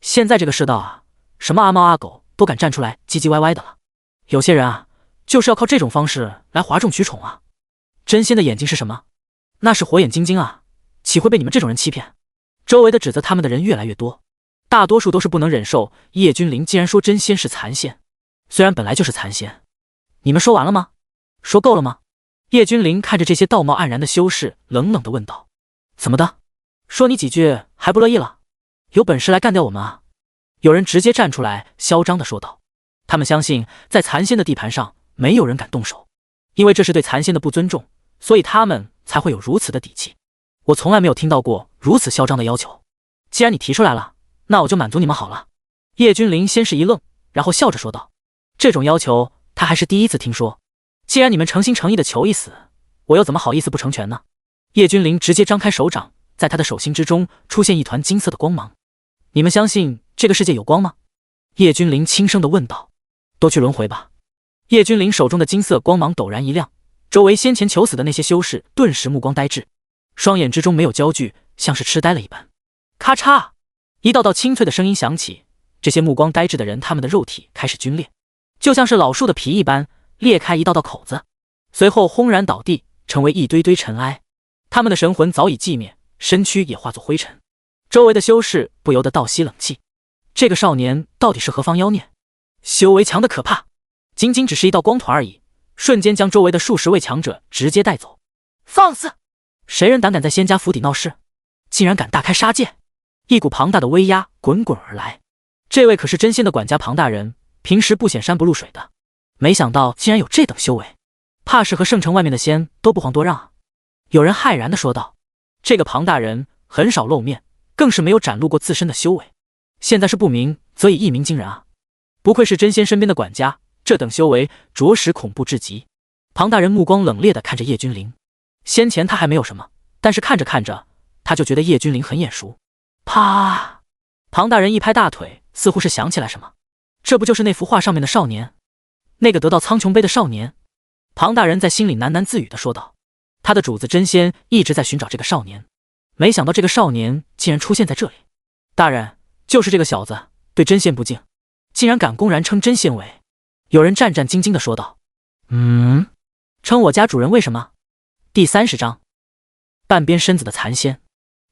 现在这个世道啊，什么阿猫阿狗都敢站出来唧唧歪歪的了。有些人啊，就是要靠这种方式来哗众取宠啊。真仙的眼睛是什么？那是火眼金睛啊，岂会被你们这种人欺骗？周围的指责他们的人越来越多，大多数都是不能忍受叶君临竟然说真仙是残仙，虽然本来就是残仙。你们说完了吗？说够了吗？叶君临看着这些道貌岸然的修士，冷冷地问道：怎么的？说你几句还不乐意了？有本事来干掉我们啊！有人直接站出来嚣张地说道。他们相信在残仙的地盘上没有人敢动手，因为这是对残仙的不尊重，所以他们才会有如此的底气。我从来没有听到过如此嚣张的要求，既然你提出来了，那我就满足你们好了。叶君临先是一愣，然后笑着说道：这种要求他还是第一次听说。既然你们诚心诚意的求一死，我又怎么好意思不成全呢？叶君临直接张开手掌，在他的手心之中出现一团金色的光芒。你们相信这个世界有光吗？叶君临轻声地问道。多去轮回吧。叶君临手中的金色光芒陡然一亮，周围先前求死的那些修士顿时目光呆滞，双眼之中没有焦距，像是痴呆了一般。咔嚓，一道道清脆的声音响起，这些目光呆滞的人，他们的肉体开始皲裂，就像是老树的皮一般，裂开一道道口子，随后轰然倒地，成为一堆堆尘埃。他们的神魂早已寂灭，身躯也化作灰尘。周围的修士不由得倒吸冷气，这个少年到底是何方妖孽？修为强得可怕，仅仅只是一道光团而已，瞬间将周围的数十位强者直接带走。放肆！谁人胆敢在仙家府邸闹事，竟然敢大开杀戒！一股庞大的威压滚滚而来。这位可是真仙的管家庞大人，平时不显山不露水的，没想到竟然有这等修为，怕是和圣城外面的仙都不遑多让啊！有人骇然地说道。这个庞大人很少露面，更是没有展露过自身的修为，现在是不鸣则已一鸣惊人啊！不愧是真仙身边的管家，这等修为着实恐怖至极。庞大人目光冷冽地看着叶君灵，先前他还没有什么，但是看着看着，他就觉得叶君灵很眼熟。啪！庞大人一拍大腿，似乎是想起来什么，这不就是那幅画上面的少年，那个得到苍穹杯的少年？庞大人在心里喃喃自语地说道。他的主子真仙一直在寻找这个少年，没想到这个少年竟然出现在这里。大人，就是这个小子对真仙不敬，竟然敢公然称真仙为。有人战战兢兢地说道。称我家主人为什么？第30章，半边身子的残仙。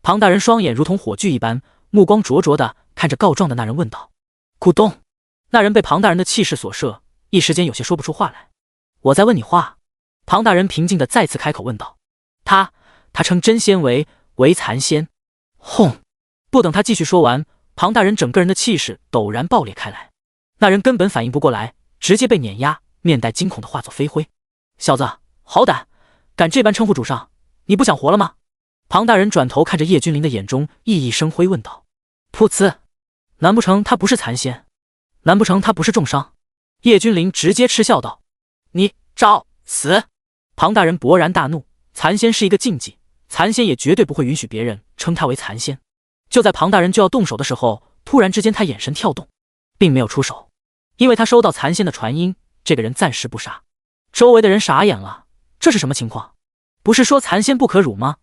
庞大人双眼如同火炬一般，目光灼灼地看着告状的那人问道。咕咚！那人被庞大人的气势所慑，一时间有些说不出话来。我在问你话。庞大人平静地再次开口问道。他称真仙为残仙。轰！不等他继续说完，庞大人整个人的气势陡然爆裂开来，那人根本反应不过来，直接被碾压，面带惊恐地化作飞灰。小子，好胆，敢这般称呼主上，你不想活了吗？庞大人转头看着叶君灵的眼中熠熠生辉问道。噗呲！难不成他不是残仙？难不成他不是重伤？叶君灵直接嗤笑道。你找死！庞大人勃然大怒，残仙是一个禁忌，残仙也绝对不会允许别人称他为残仙。就在庞大人就要动手的时候，突然之间他眼神跳动，并没有出手，因为他收到残仙的传音，这个人暂时不杀。周围的人傻眼了，这是什么情况？不是说残仙不可辱吗？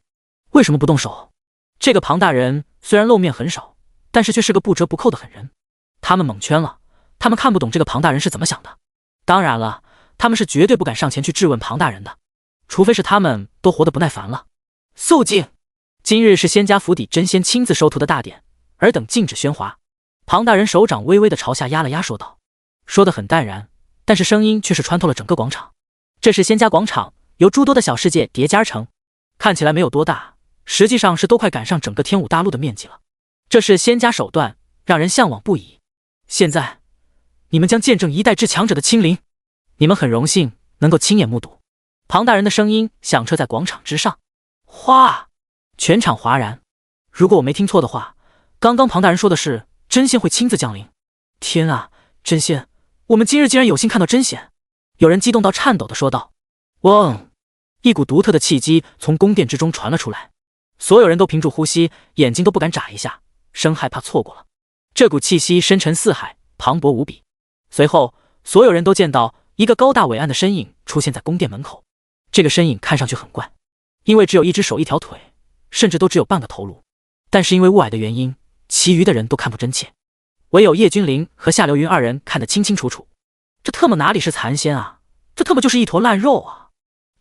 为什么不动手？这个庞大人虽然露面很少，但是却是个不折不扣的狠人。他们蒙圈了，他们看不懂这个庞大人是怎么想的。当然了，他们是绝对不敢上前去质问庞大人的，除非是他们都活得不耐烦了。肃静！今日是仙家府邸真仙亲自收徒的大典，尔等禁止喧哗。庞大人手掌微微的朝下压了压，说道。说得很淡然，但是声音却是穿透了整个广场。这是仙家广场，由诸多的小世界叠加而成，看起来没有多大，实际上是都快赶上整个天武大陆的面积了。这是仙家手段，让人向往不已。现在，你们将见证一代至强者的亲临，你们很荣幸能够亲眼目睹。庞大人的声音响彻在广场之上。哗！全场哗然。如果我没听错的话，刚刚庞大人说的是真仙会亲自降临。天啊，真仙！我们今日竟然有幸看到真仙！有人激动到颤抖地说道。嗡！一股独特的气机从宫殿之中传了出来，所有人都屏住呼吸，眼睛都不敢眨一下，生害怕错过了。这股气息深沉似海，磅礴无比。随后，所有人都见到一个高大伟岸的身影出现在宫殿门口。这个身影看上去很怪，因为只有一只手一条腿，甚至都只有半个头颅。但是因为雾霭的原因，其余的人都看不真切，唯有叶君灵和夏流云二人看得清清楚楚。这特么哪里是残仙啊，这特么就是一坨烂肉啊！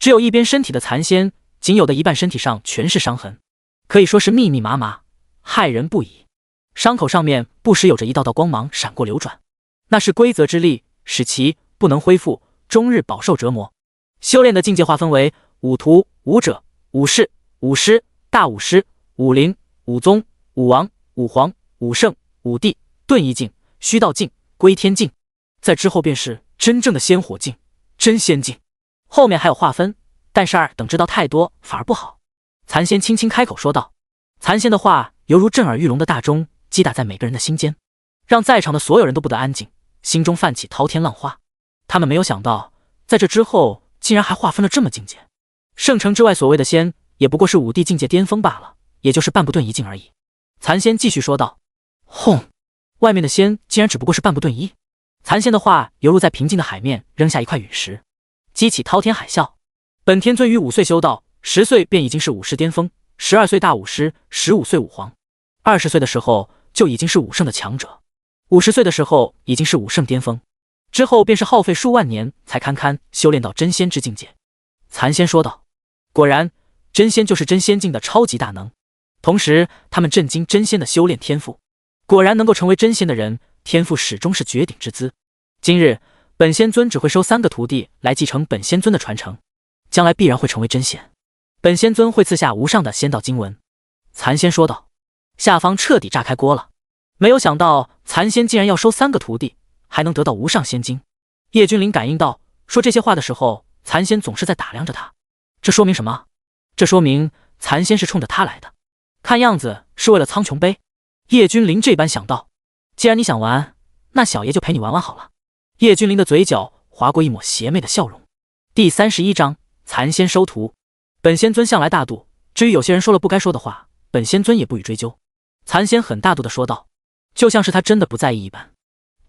只有一边身体的残仙，仅有的一半身体上全是伤痕，可以说是密密麻麻，骇人不已。伤口上面不时有着一道道光芒闪过流转，那是规则之力，使其不能恢复，终日饱受折磨。修炼的境界划分为武徒、武者、武士、武师、大武师、武灵、武宗、武王、武皇、武圣、武帝、遁意境、虚道境、归天境，在之后便是真正的仙火境、真仙境。后面还有划分，但是等知道太多反而不好。残仙轻轻开口说道。残仙的话犹如震耳欲聋的大钟，击打在每个人的心间，让在场的所有人都不得安静，心中泛起滔天浪花。他们没有想到，在这之后竟然还划分了这么境界。圣城之外所谓的仙，也不过是武帝境界巅峰罢了，也就是半步遁一境而已。残仙继续说道。轰！外面的仙竟然只不过是半步遁一。残仙的话犹如在平静的海面扔下一块陨石，激起滔天海啸。本天尊于5岁修道，10岁便已经是武师巅峰，12岁大武师，15岁武皇，20岁的时候就已经是武圣的强者，50岁的时候已经是武圣巅峰，之后便是耗费数万年才堪堪修炼到真仙之境界。残仙说道。果然，真仙就是真仙境的超级大能，同时他们震惊真仙的修炼天赋。果然能够成为真仙的人，天赋始终是绝顶之资。今日本仙尊只会收3个徒弟来继承本仙尊的传承，将来必然会成为真仙。本仙尊会赐下无上的仙道经文。残仙说道。下方彻底炸开锅了，没有想到残仙竟然要收3个徒弟，还能得到无上仙经。叶君灵感应到说这些话的时候，残仙总是在打量着他。这说明什么？这说明残仙是冲着他来的，看样子是为了苍穹杯。叶君灵这般想到。既然你想玩，那小爷就陪你玩玩好了。叶君临的嘴角划过一抹邪魅的笑容。第31章残仙收徒。本仙尊向来大度，至于有些人说了不该说的话，本仙尊也不予追究。残仙很大度地说道，就像是他真的不在意一般。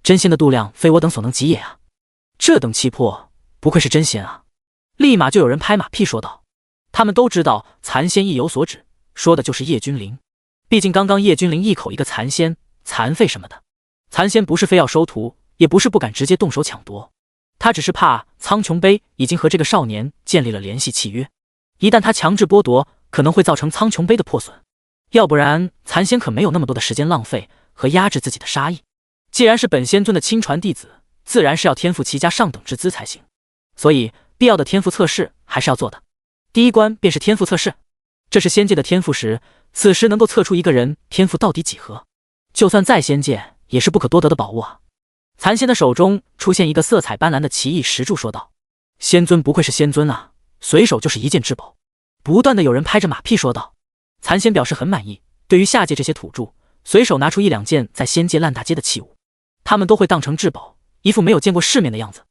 真仙的度量非我等所能及也啊！这等气魄，不愧是真仙啊！立马就有人拍马屁说道。他们都知道残仙意有所指，说的就是叶君临。毕竟刚刚叶君临一口一个残仙、残废什么的，残仙不是非要收徒，也不是不敢直接动手抢夺，他只是怕苍穹杯已经和这个少年建立了联系契约，一旦他强制剥夺，可能会造成苍穹杯的破损。要不然残仙可没有那么多的时间浪费和压制自己的杀意。既然是本仙尊的亲传弟子，自然是要天赋齐家上等之资才行，所以必要的天赋测试还是要做的。第一关便是天赋测试，这是仙界的天赋石，此时能够测出一个人天赋到底几何，就算在仙界也是不可多得的宝物啊。残仙的手中出现一个色彩斑斓的奇异石柱，说道：仙尊不愧是仙尊啊，随手就是一件至宝。不断的有人拍着马屁说道。残仙表示很满意，对于下界这些土著，随手拿出1-2件在仙界烂大街的器物，他们都会当成至宝，一副没有见过世面的样子。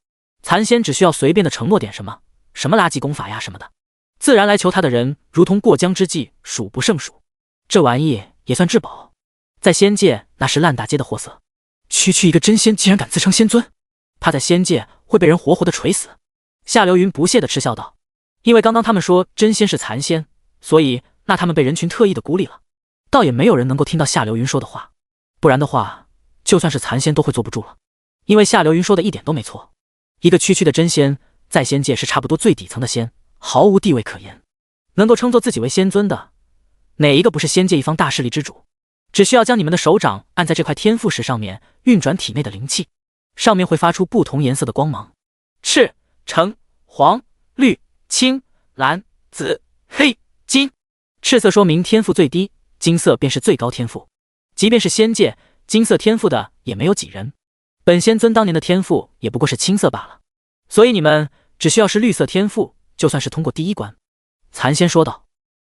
残仙只需要随便的承诺点什么垃圾功法呀什么的，自然来求他的人如同过江之鲫，数不胜数。这玩意也算至宝，在仙界那是烂大街的货色。区区一个真仙竟然敢自称仙尊，怕在仙界会被人活活的锤死。夏流云不屑的嗤笑道，因为刚刚他们说真仙是残仙，所以那他们被人群特意的孤立了，倒也没有人能够听到夏流云说的话，不然的话就算是残仙都会坐不住了。因为夏流云说的一点都没错，一个区区的真仙在仙界是差不多最底层的仙，毫无地位可言。能够称作自己为仙尊的，哪一个不是仙界一方大势力之主？只需要将你们的手掌按在这块天赋石上面，运转体内的灵气，上面会发出不同颜色的光芒，赤、橙、黄、绿、青、蓝、紫、黑、金。赤色说明天赋最低，金色便是最高天赋。即便是仙界，金色天赋的也没有几人。本仙尊当年的天赋也不过是青色罢了，所以你们只需要是绿色天赋，就算是通过第一关。残仙说道。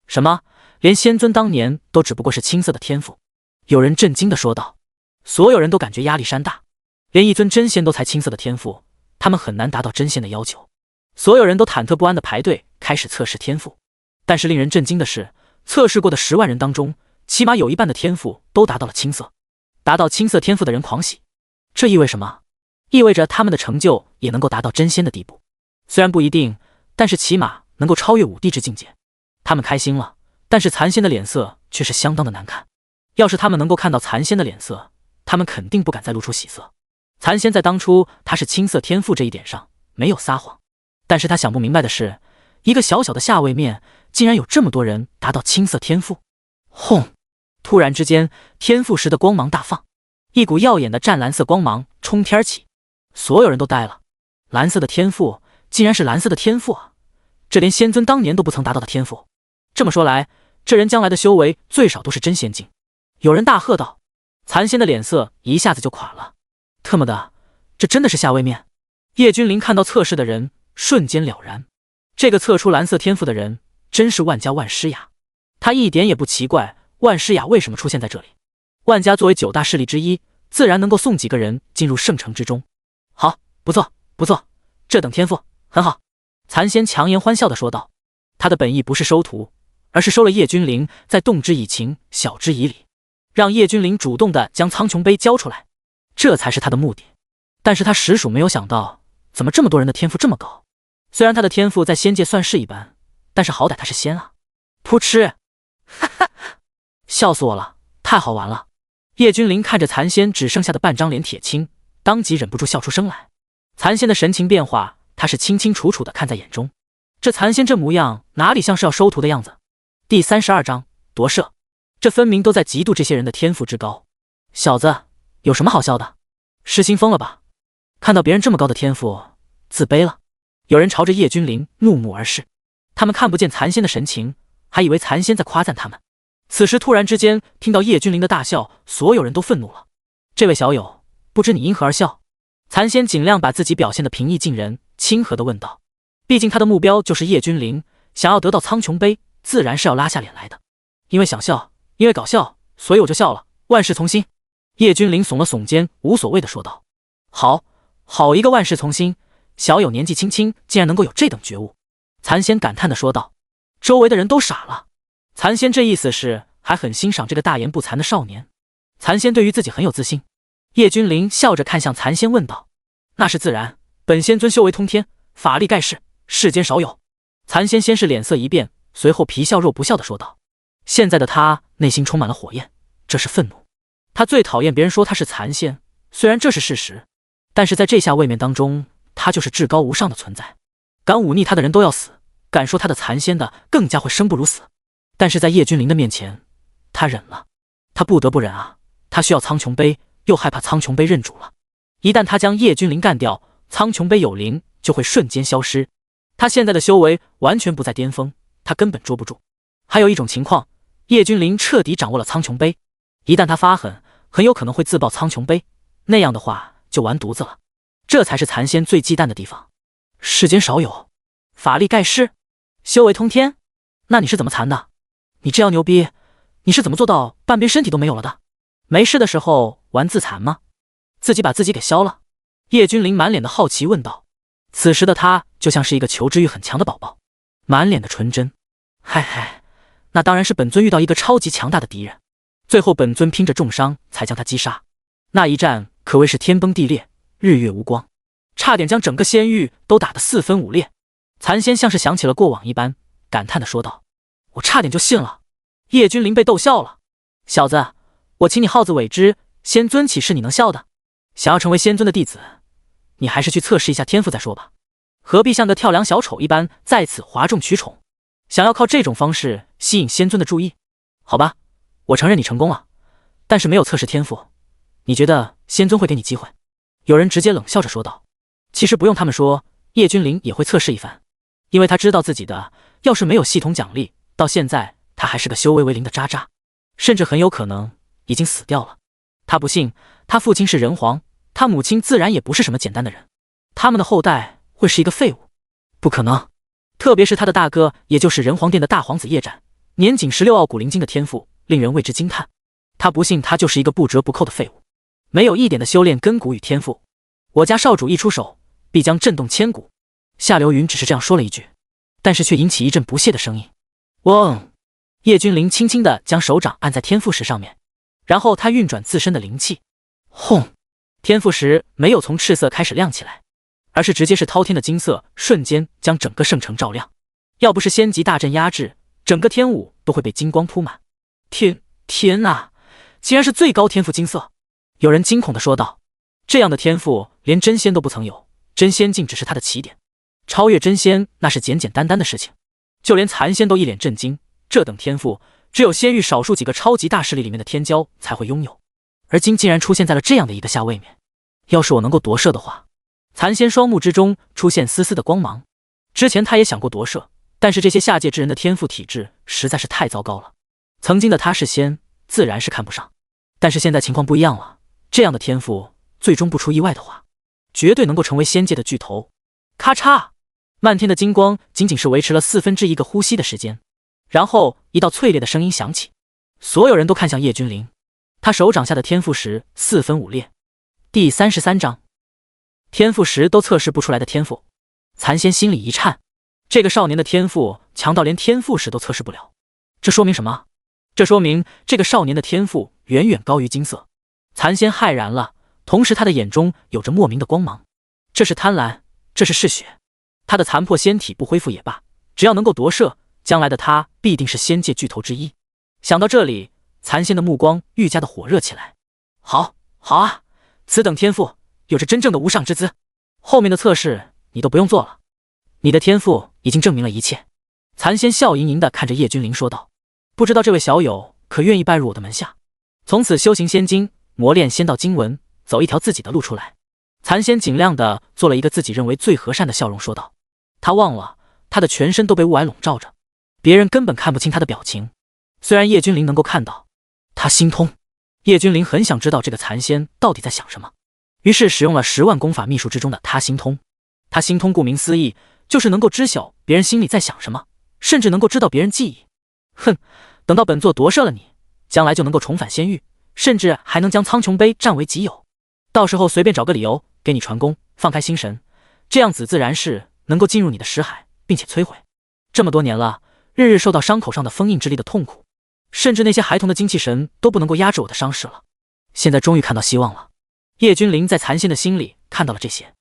什么？连仙尊当年都只不过是青色的天赋？有人震惊地说道。所有人都感觉压力山大，连一尊真仙都才青色的天赋，他们很难达到真仙的要求。所有人都忐忑不安地排队开始测试天赋。但是令人震惊的是，测试过的10万人当中，起码有1半的天赋都达到了青色。达到青色天赋的人狂喜，这意味什么？意味着他们的成就也能够达到真仙的地步。虽然不一定，但是起码能够超越5帝之境界。他们开心了，但是残仙的脸色却是相当的难看。要是他们能够看到残仙的脸色，他们肯定不敢再露出喜色。残仙在当初他是青色天赋这一点上没有撒谎，但是他想不明白的是，一个小小的下位面竟然有这么多人达到青色天赋。轰！突然之间，天赋石的光芒大放，一股耀眼的湛蓝色光芒冲天起，所有人都呆了。蓝色的天赋竟然是蓝色的天赋啊！这连仙尊当年都不曾达到的天赋，这么说来，这人将来的修为最少都是真仙境。有人大喝道。残仙的脸色一下子就垮了，特么的，这真的是下位面？叶君临看到测试的人，瞬间了然，这个测出蓝色天赋的人真是万家万师雅。他一点也不奇怪万师雅为什么出现在这里。万家作为9大势力之一，自然能够送几个人进入圣城之中。好，不错不错，这等天赋很好。残仙强颜欢笑地说道。他的本意不是收徒，而是收了叶君临，再动之以情，晓之以理，让叶君临主动的将苍穹杯交出来，这才是他的目的。但是他实属没有想到，怎么这么多人的天赋这么高？虽然他的天赋在仙界算是一般，但是好歹他是仙啊！噗嗤，哈哈，笑死我了，太好玩了！叶君临看着残仙只剩下的半张脸铁青，当即忍不住笑出声来。残仙的神情变化，他是清清楚楚的看在眼中。这残仙这模样，哪里像是要收徒的样子？第32章夺舍。这分明都在嫉妒这些人的天赋之高。小子，有什么好笑的？失心疯了吧？看到别人这么高的天赋，自卑了？有人朝着叶君临怒目而视，他们看不见残仙的神情，还以为残仙在夸赞他们。此时突然之间听到叶君临的大笑，所有人都愤怒了。这位小友，不知你因何而笑？残仙尽量把自己表现得平易近人，亲和地问道。毕竟他的目标就是叶君临，想要得到苍穹杯，自然是要拉下脸来的。因为想笑，因为搞笑，所以我就笑了，万事从心。叶君临耸了耸肩，无所谓的说道：“好一个万事从心，小友年纪轻轻，竟然能够有这等觉悟。”残仙感叹的说道。周围的人都傻了。残仙这意思是还很欣赏这个大言不惭的少年。残仙对于自己很有自信。叶君临笑着看向残仙问道：“那是自然，本仙尊修为通天，法力盖世，世间少有。”残仙先是脸色一变，随后皮笑肉不笑的说道。现在的他内心充满了火焰，这是愤怒。他最讨厌别人说他是残仙，虽然这是事实，但是在这下位面当中，他就是至高无上的存在。敢忤逆他的人都要死，敢说他的残仙的更加会生不如死。但是在叶君临的面前，他忍了，他不得不忍啊！他需要苍穹杯，又害怕苍穹杯认主了。一旦他将叶君临干掉，苍穹杯有灵就会瞬间消失。他现在的修为完全不在巅峰，他根本捉不住。还有一种情况，叶君临彻底掌握了苍穹杯，一旦他发狠，很有可能会自爆苍穹杯，那样的话就完犊子了。这才是残仙最忌惮的地方。世间少有，法力盖世，修为通天，那你是怎么残的？你这样牛逼，你是怎么做到半边身体都没有了的？没事的时候玩自残吗？自己把自己给削了？叶君临满脸的好奇问道。此时的他就像是一个求知欲很强的宝宝，满脸的纯真。嗨，那当然是本尊遇到一个超级强大的敌人，最后本尊拼着重伤才将他击杀。那一战可谓是天崩地裂，日月无光，差点将整个仙域都打得四分五裂。残仙像是想起了过往一般，感叹的说道：“我差点就信了。”叶君临被逗笑了：“小子，我请你好自为之，仙尊岂是你能笑的？想要成为仙尊的弟子，你还是去测试一下天赋再说吧，何必像个跳梁小丑一般在此哗众取宠，想要靠这种方式吸引仙尊的注意？好吧，我承认你成功了，但是没有测试天赋，你觉得仙尊会给你机会？”有人直接冷笑着说道。其实不用他们说，叶君临也会测试一番，因为他知道自己的要是没有系统奖励，到现在他还是个修为为零的渣渣，甚至很有可能已经死掉了。他不信，他父亲是人皇，他母亲自然也不是什么简单的人，他们的后代会是一个废物？不可能。特别是他的大哥，也就是人皇殿的大皇子叶斩，年仅16傲骨灵晶的天赋令人为之惊叹。他不信他就是一个不折不扣的废物，没有一点的修炼根骨与天赋。我家少主一出手，必将震动千古。夏流云只是这样说了一句，但是却引起一阵不屑的声音。嗡！叶君临轻轻地将手掌按在天赋石上面，然后他运转自身的灵气，轰！天赋石没有从赤色开始亮起来，而是直接是滔天的金色，瞬间将整个圣城照亮。要不是仙级大阵压制，整个天舞都会被金光铺满。天哪，竟然是最高天赋金色！有人惊恐地说道。这样的天赋连真仙都不曾有，真仙境只是他的起点，超越真仙那是简简单单的事情。就连残仙都一脸震惊，这等天赋只有仙域少数几个超级大势力里面的天骄才会拥有，而今竟然出现在了这样的一个下位面。要是我能够夺舍的话。残仙双目之中出现丝丝的光芒。之前他也想过夺舍，但是这些下界之人的天赋体质实在是太糟糕了，曾经的他是仙，自然是看不上。但是现在情况不一样了，这样的天赋最终不出意外的话，绝对能够成为仙界的巨头。咔嚓，漫天的金光仅仅是维持了1/4个呼吸的时间，然后一道脆裂的声音响起，所有人都看向叶君临，他手掌下的天赋石4分5裂。第33章，天赋石都测试不出来的天赋。残仙心里一颤，这个少年的天赋强到连天赋石都测试不了，这说明什么？这说明这个少年的天赋远远高于金色。残仙骇然了，同时他的眼中有着莫名的光芒，这是贪婪，这是嗜血。他的残破仙体不恢复也罢，只要能够夺舍，将来的他必定是仙界巨头之一。想到这里，残仙的目光愈加的火热起来。好啊，此等天赋有着真正的无上之姿，后面的测试你都不用做了，你的天赋已经证明了一切。残仙笑盈盈地看着叶君临说道，不知道这位小友可愿意拜入我的门下，从此修行仙经，磨练仙道经文，走一条自己的路出来。残仙尽量的做了一个自己认为最和善的笑容说道。他忘了他的全身都被雾霭笼罩着，别人根本看不清他的表情，虽然叶君临能够看到。他心通。叶君临很想知道这个残仙到底在想什么，于是使用了10万功法秘术之中的他心通。他心通顾名思义，就是能够知晓别人心里在想什么，甚至能够知道别人记忆。哼，等到本座夺舍了你，将来就能够重返仙域，甚至还能将苍穹杯占为己有。到时候随便找个理由给你传功，放开心神，这样子自然是能够进入你的识海，并且摧毁。这么多年了，日日受到伤口上的封印之力的痛苦，甚至那些孩童的精气神都不能够压制我的伤势了。现在终于看到希望了。叶君临在残仙的心里看到了这些。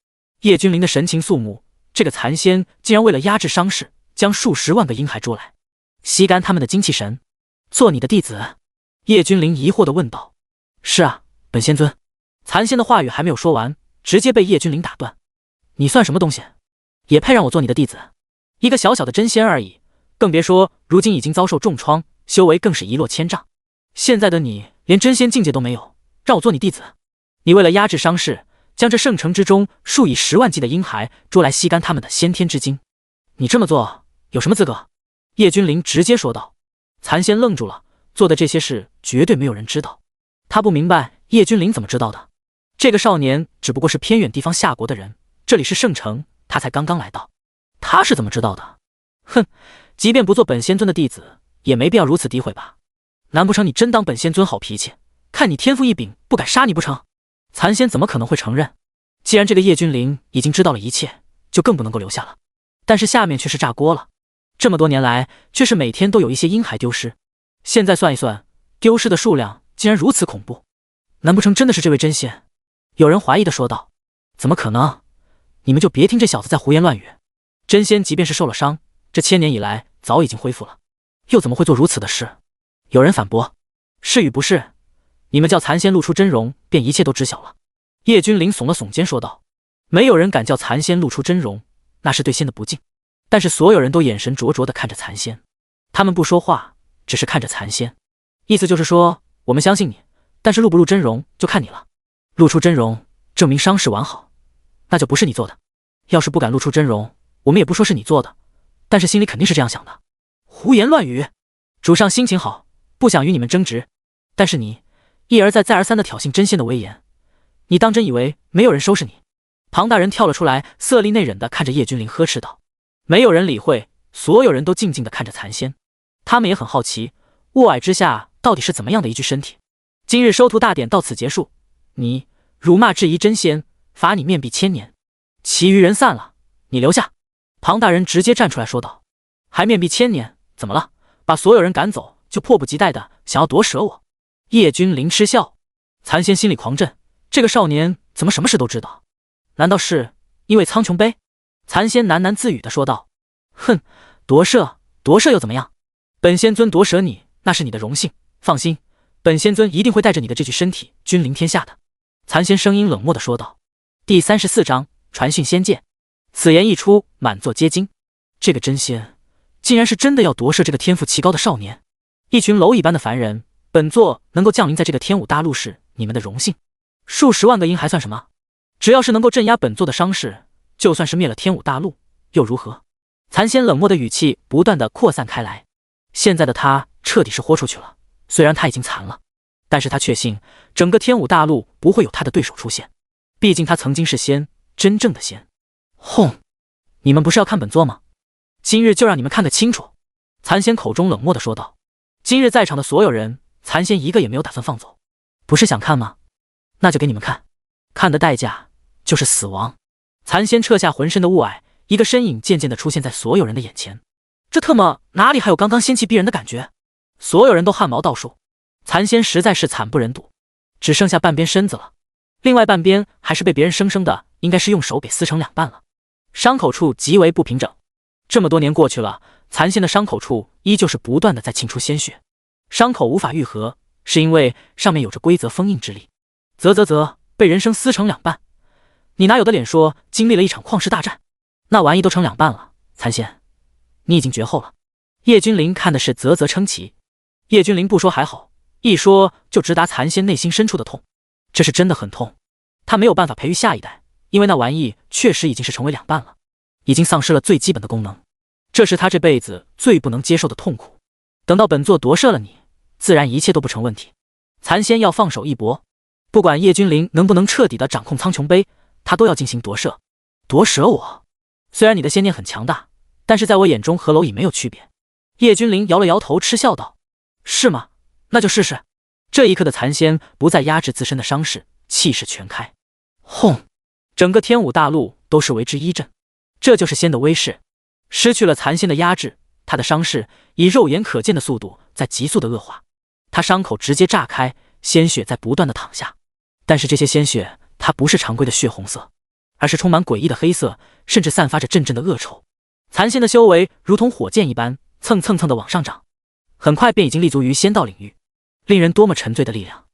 叶君临的神情肃穆，这个残仙竟然为了压制伤势，将数十万个婴孩捉来，吸干他们的精气神，做你的弟子？叶君临疑惑地问道。是啊，本仙尊。残仙的话语还没有说完，直接被叶君临打断。你算什么东西，也配让我做你的弟子？一个小小的真仙而已，更别说如今已经遭受重创，修为更是一落千丈。现在的你连真仙境界都没有，让我做你弟子？你为了压制伤势，将这圣城之中数以10万计的婴孩捉来吸干他们的先天之精，你这么做有什么资格？叶君临直接说道。残仙愣住了，做的这些事绝对没有人知道。他不明白叶君临怎么知道的。这个少年只不过是偏远地方下国的人，这里是圣城，他才刚刚来到，他是怎么知道的？哼，即便不做本仙尊的弟子，也没必要如此诋毁吧？难不成你真当本仙尊好脾气，看你天赋异禀，不敢杀你不成？残仙怎么可能会承认？既然这个叶君临已经知道了一切，就更不能够留下了。但是下面却是炸锅了，这么多年来，却是每天都有一些婴孩丢失，现在算一算，丢失的数量竟然如此恐怖，难不成真的是这位真仙？有人怀疑地说道。怎么可能？你们就别听这小子在胡言乱语。真仙即便是受了伤，这1000年以来早已经恢复了，又怎么会做如此的事？有人反驳。是与不是，你们叫残仙露出真容，便一切都知晓了。叶君临耸了耸肩说道。没有人敢叫残仙露出真容，那是对仙的不敬。但是所有人都眼神灼灼地看着残仙，他们不说话，只是看着残仙，意思就是说，我们相信你，但是露不露真容就看你了。露出真容，证明伤势完好，那就不是你做的。要是不敢露出真容，我们也不说是你做的，但是心里肯定是这样想的。胡言乱语！主上心情好，不想与你们争执，但是你一而再再而三地挑衅真仙的威严，你当真以为没有人收拾你？庞大人跳了出来，色厉内荏地看着叶君临呵斥道。没有人理会，所有人都静静地看着残仙，他们也很好奇，雾霭之下到底是怎么样的一具身体。今日收徒大典到此结束，你辱骂质疑真仙，罚你面壁1000年，其余人散了，你留下。庞大人直接站出来说道。还面壁1000年？怎么了？把所有人赶走，就迫不及待的想要夺舍我？叶君临嗤笑。残仙心里狂震，这个少年怎么什么事都知道？难道是因为苍穹杯？残仙喃喃自语的说道。哼，夺舍又怎么样？本仙尊夺舍你，那是你的荣幸，放心，本仙尊一定会带着你的这具身体君临天下的。残仙声音冷漠的说道。第34章传讯仙界。此言一出，满座皆惊。这个真仙竟然是真的要夺舍这个天赋奇高的少年。一群蝼蚁般的凡人，本座能够降临在这个天武大陆是你们的荣幸，数十万个婴孩算什么？只要是能够镇压本座的伤势，就算是灭了天武大陆又如何？残仙冷漠的语气不断的扩散开来。现在的他彻底是豁出去了，虽然他已经残了，但是他确信整个天武大陆不会有他的对手出现，毕竟他曾经是仙，真正的仙。轰！你们不是要看本座吗？今日就让你们看个清楚。残仙口中冷漠的说道。今日在场的所有人，残仙一个也没有打算放走。不是想看吗？那就给你们看，看的代价就是死亡。残仙撤下浑身的雾霭，一个身影渐渐地出现在所有人的眼前。这特么哪里还有刚刚仙气逼人的感觉？所有人都汗毛倒竖。残仙实在是惨不忍睹，只剩下半边身子了，另外半边还是被别人生生的应该是用手给撕成2半了，伤口处极为不平整。这么多年过去了，残仙的伤口处依旧是不断的在沁出鲜血，伤口无法愈合，是因为上面有着规则封印之力。被人生撕成2半，你哪有的脸说经历了一场旷世大战？那玩意都成2半了，残仙，你已经绝后了。叶君临看的是啧称奇。叶君临不说还好，一说就直达残仙内心深处的痛，这是真的很痛。他没有办法培育下一代，因为那玩意确实已经是成为2半了，已经丧失了最基本的功能，这是他这辈子最不能接受的痛苦。等到本座夺舍了你，自然一切都不成问题。残仙要放手一搏，不管叶君临能不能彻底的掌控苍穹杯，他都要进行夺舍。夺舍我？虽然你的仙念很强大，但是在我眼中和蝼蚁没有区别。叶君临摇了摇头，嗤笑道。是吗？那就试试。这一刻的残仙不再压制自身的伤势，气势全开，轰！整个天武大陆都是为之一震。这就是仙的威势，失去了残仙的压制，他的伤势以肉眼可见的速度在急速的恶化，他伤口直接炸开，鲜血在不断的淌下。但是这些鲜血，它不是常规的血红色，而是充满诡异的黑色，甚至散发着阵阵的恶臭。残仙的修为如同火箭一般，蹭蹭蹭的往上涨，很快便已经立足于仙道领域，令人多么沉醉的力量！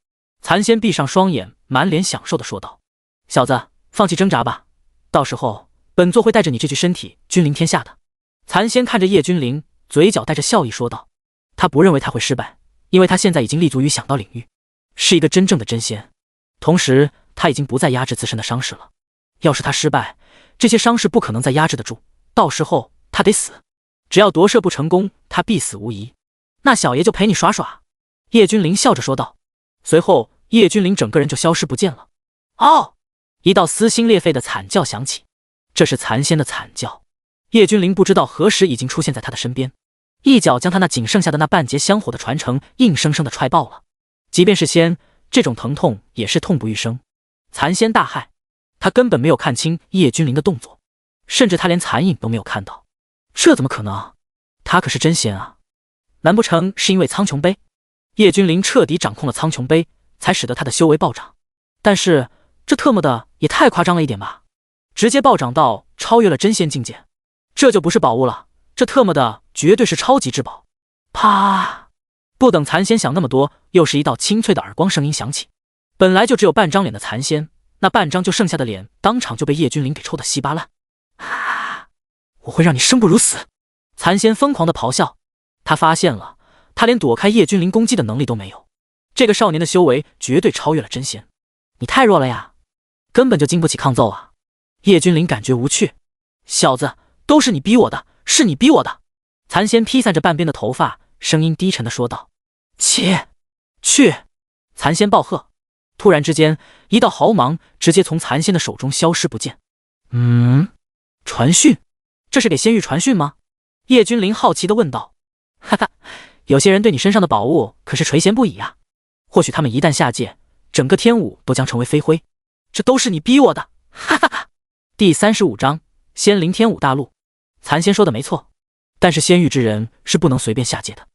残仙闭上双眼，满脸享受的说道：“小子，放弃挣扎吧，到时候本座会带着你这具身体君临天下的。”残仙看着叶君临，嘴角带着笑意说道：“他不认为他会失败，因为他现在已经立足于想道领域，是一个真正的真仙。同时，他已经不再压制自身的伤势了。要是他失败，这些伤势不可能再压制得住，到时候他得死。只要夺舍不成功，他必死无疑。那小爷就陪你耍耍。”叶君临笑着说道。随后，叶君临整个人就消失不见了。哦！一道撕心裂肺的惨叫响起，这是残仙的惨叫。叶君临不知道何时已经出现在他的身边，一脚将他那仅剩下的那半截香火的传承硬生生的踹爆了。即便是仙，这种疼痛也是痛不欲生。残仙大骇，他根本没有看清叶君临的动作，甚至他连残影都没有看到。这怎么可能？他可是真仙啊！难不成是因为苍穹杯？叶君临彻底掌控了苍穹杯，才使得他的修为暴涨。但是这特么的也太夸张了一点吧，直接暴涨到超越了真仙境界，这就不是宝物了，这特么的绝对是超级至宝。啪！不等残仙想那么多，又是一道清脆的耳光声音响起。本来就只有半张脸的残仙，那半张就剩下的脸当场就被叶君临给抽得稀巴烂。啊！我会让你生不如死！残仙疯狂的咆哮，他发现了，他连躲开叶君临攻击的能力都没有。这个少年的修为绝对超越了真仙，你太弱了呀，根本就经不起抗揍啊！叶君临感觉无趣，小子，都是你逼我的，是你逼我的！残仙披散着半边的头发，声音低沉的说道：“切，去！”残仙暴喝。突然之间，一道毫芒直接从残仙的手中消失不见。传讯？这是给仙域传讯吗？叶君临好奇地问道。哈哈，有些人对你身上的宝物可是垂涎不已啊，或许他们一旦下界，整个天武都将成为飞灰。这都是你逼我的！哈哈哈。第35章仙灵天武大陆。残仙说的没错，但是仙域之人是不能随便下界的，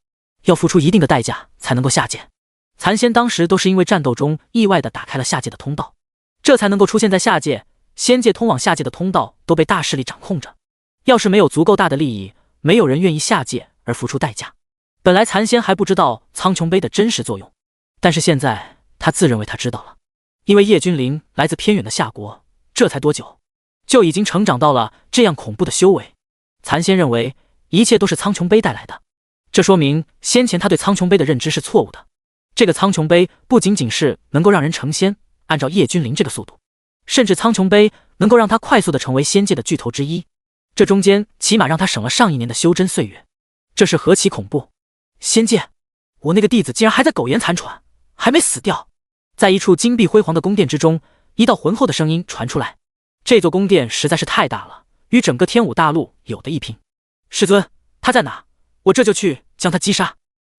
要付出一定的代价才能够下界。残仙当时都是因为战斗中意外的打开了下界的通道，这才能够出现在下界。仙界通往下界的通道都被大势力掌控着，要是没有足够大的利益，没有人愿意下界而付出代价。本来残仙还不知道苍穹杯的真实作用，但是现在他自认为他知道了，因为叶君临来自偏远的夏国，这才多久就已经成长到了这样恐怖的修为。残仙认为一切都是苍穹杯带来的，这说明先前他对苍穹杯的认知是错误的。这个苍穹杯不仅仅是能够让人成仙，按照叶君临这个速度，甚至苍穹杯能够让他快速的成为仙界的巨头之一，这中间起码让他省了上1年的修真岁月，这是何其恐怖！仙界，我那个弟子竟然还在苟延残喘，还没死掉。在一处金碧辉煌的宫殿之中，一道浑厚的声音传出来。这座宫殿实在是太大了，与整个天武大陆有的一拼。师尊，他在哪？我这就去将他击杀。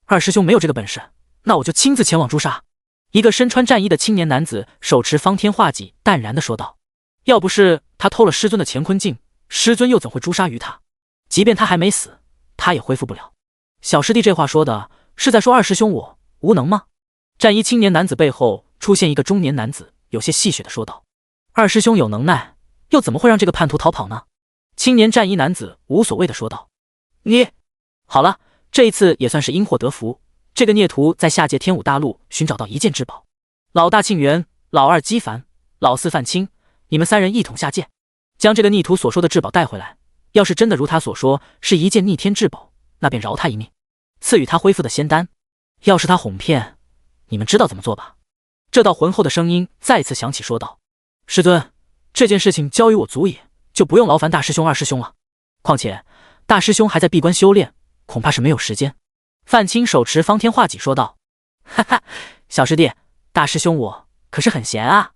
二师兄没有这个本事，那我就亲自前往诛杀。一个身穿战衣的青年男子手持方天画戟，淡然地说道：“要不是他偷了师尊的乾坤镜，师尊又怎会诛杀于他？即便他还没死，他也恢复不了。”小师弟这话说的是在说二师兄我无能吗？战衣青年男子背后出现一个中年男子，有些戏谑地说道：“二师兄有能耐，又怎么会让这个叛徒逃跑呢？”青年战衣男子无所谓地说道：“你好了，这一次也算是因祸得福。这个孽徒在下界天武大陆寻找到一件至宝，老大庆元，老二姬凡，老四范青，你们3人一同下界，将这个逆徒所说的至宝带回来。要是真的如他所说是一件逆天至宝，那便饶他一命，赐予他恢复的仙丹。要是他哄骗，你们知道怎么做吧？”这道浑厚的声音再次响起，说道：“师尊，这件事情交于我足矣，就不用劳烦大师兄二师兄了。况且大师兄还在闭关修炼，恐怕是没有时间。”范青手持方天画戟说道：“哈哈，小师弟，大师兄我可是很闲啊。”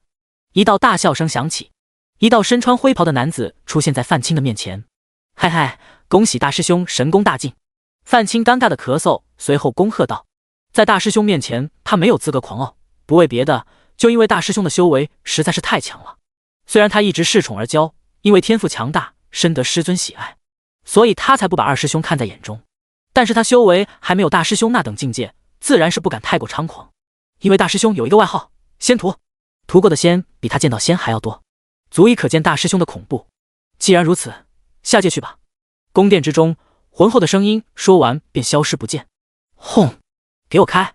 一道大笑声响起，一道身穿灰袍的男子出现在范青的面前。“嗨嗨，恭喜大师兄神功大进！”范青尴尬的咳嗽，随后恭贺道。在大师兄面前，他没有资格狂傲，不为别的，就因为大师兄的修为实在是太强了。虽然他一直恃宠而骄，因为天赋强大，深得师尊喜爱，所以他才不把二师兄看在眼中。但是他修为还没有大师兄那等境界，自然是不敢太过猖狂。因为大师兄有一个外号——仙徒，屠过的仙比他见到仙还要多，足以可见大师兄的恐怖。既然如此，下界去吧。宫殿之中，浑厚的声音说完便消失不见。轰！给我开！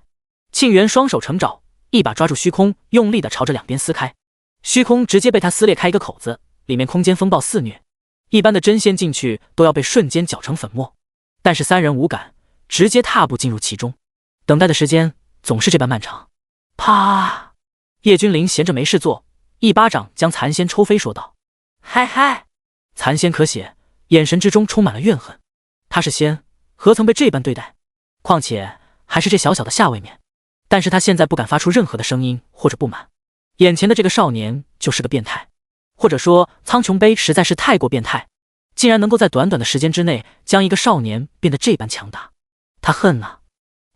庆元双手成爪，一把抓住虚空，用力地朝着两边撕开。虚空直接被他撕裂开一个口子，里面空间风暴肆虐，一般的真仙进去都要被瞬间搅成粉末。但是三人无感，直接踏步进入其中。等待的时间总是这般漫长。啪！叶君临闲着没事做，一巴掌将残仙抽飞，说道：“嗨嗨！”残仙可血，眼神之中充满了怨恨。他是仙，何曾被这般对待？况且还是这小小的下位面。但是他现在不敢发出任何的声音或者不满。眼前的这个少年就是个变态，或者说苍穹杯实在是太过变态，竟然能够在短短的时间之内将一个少年变得这般强大。他恨啊！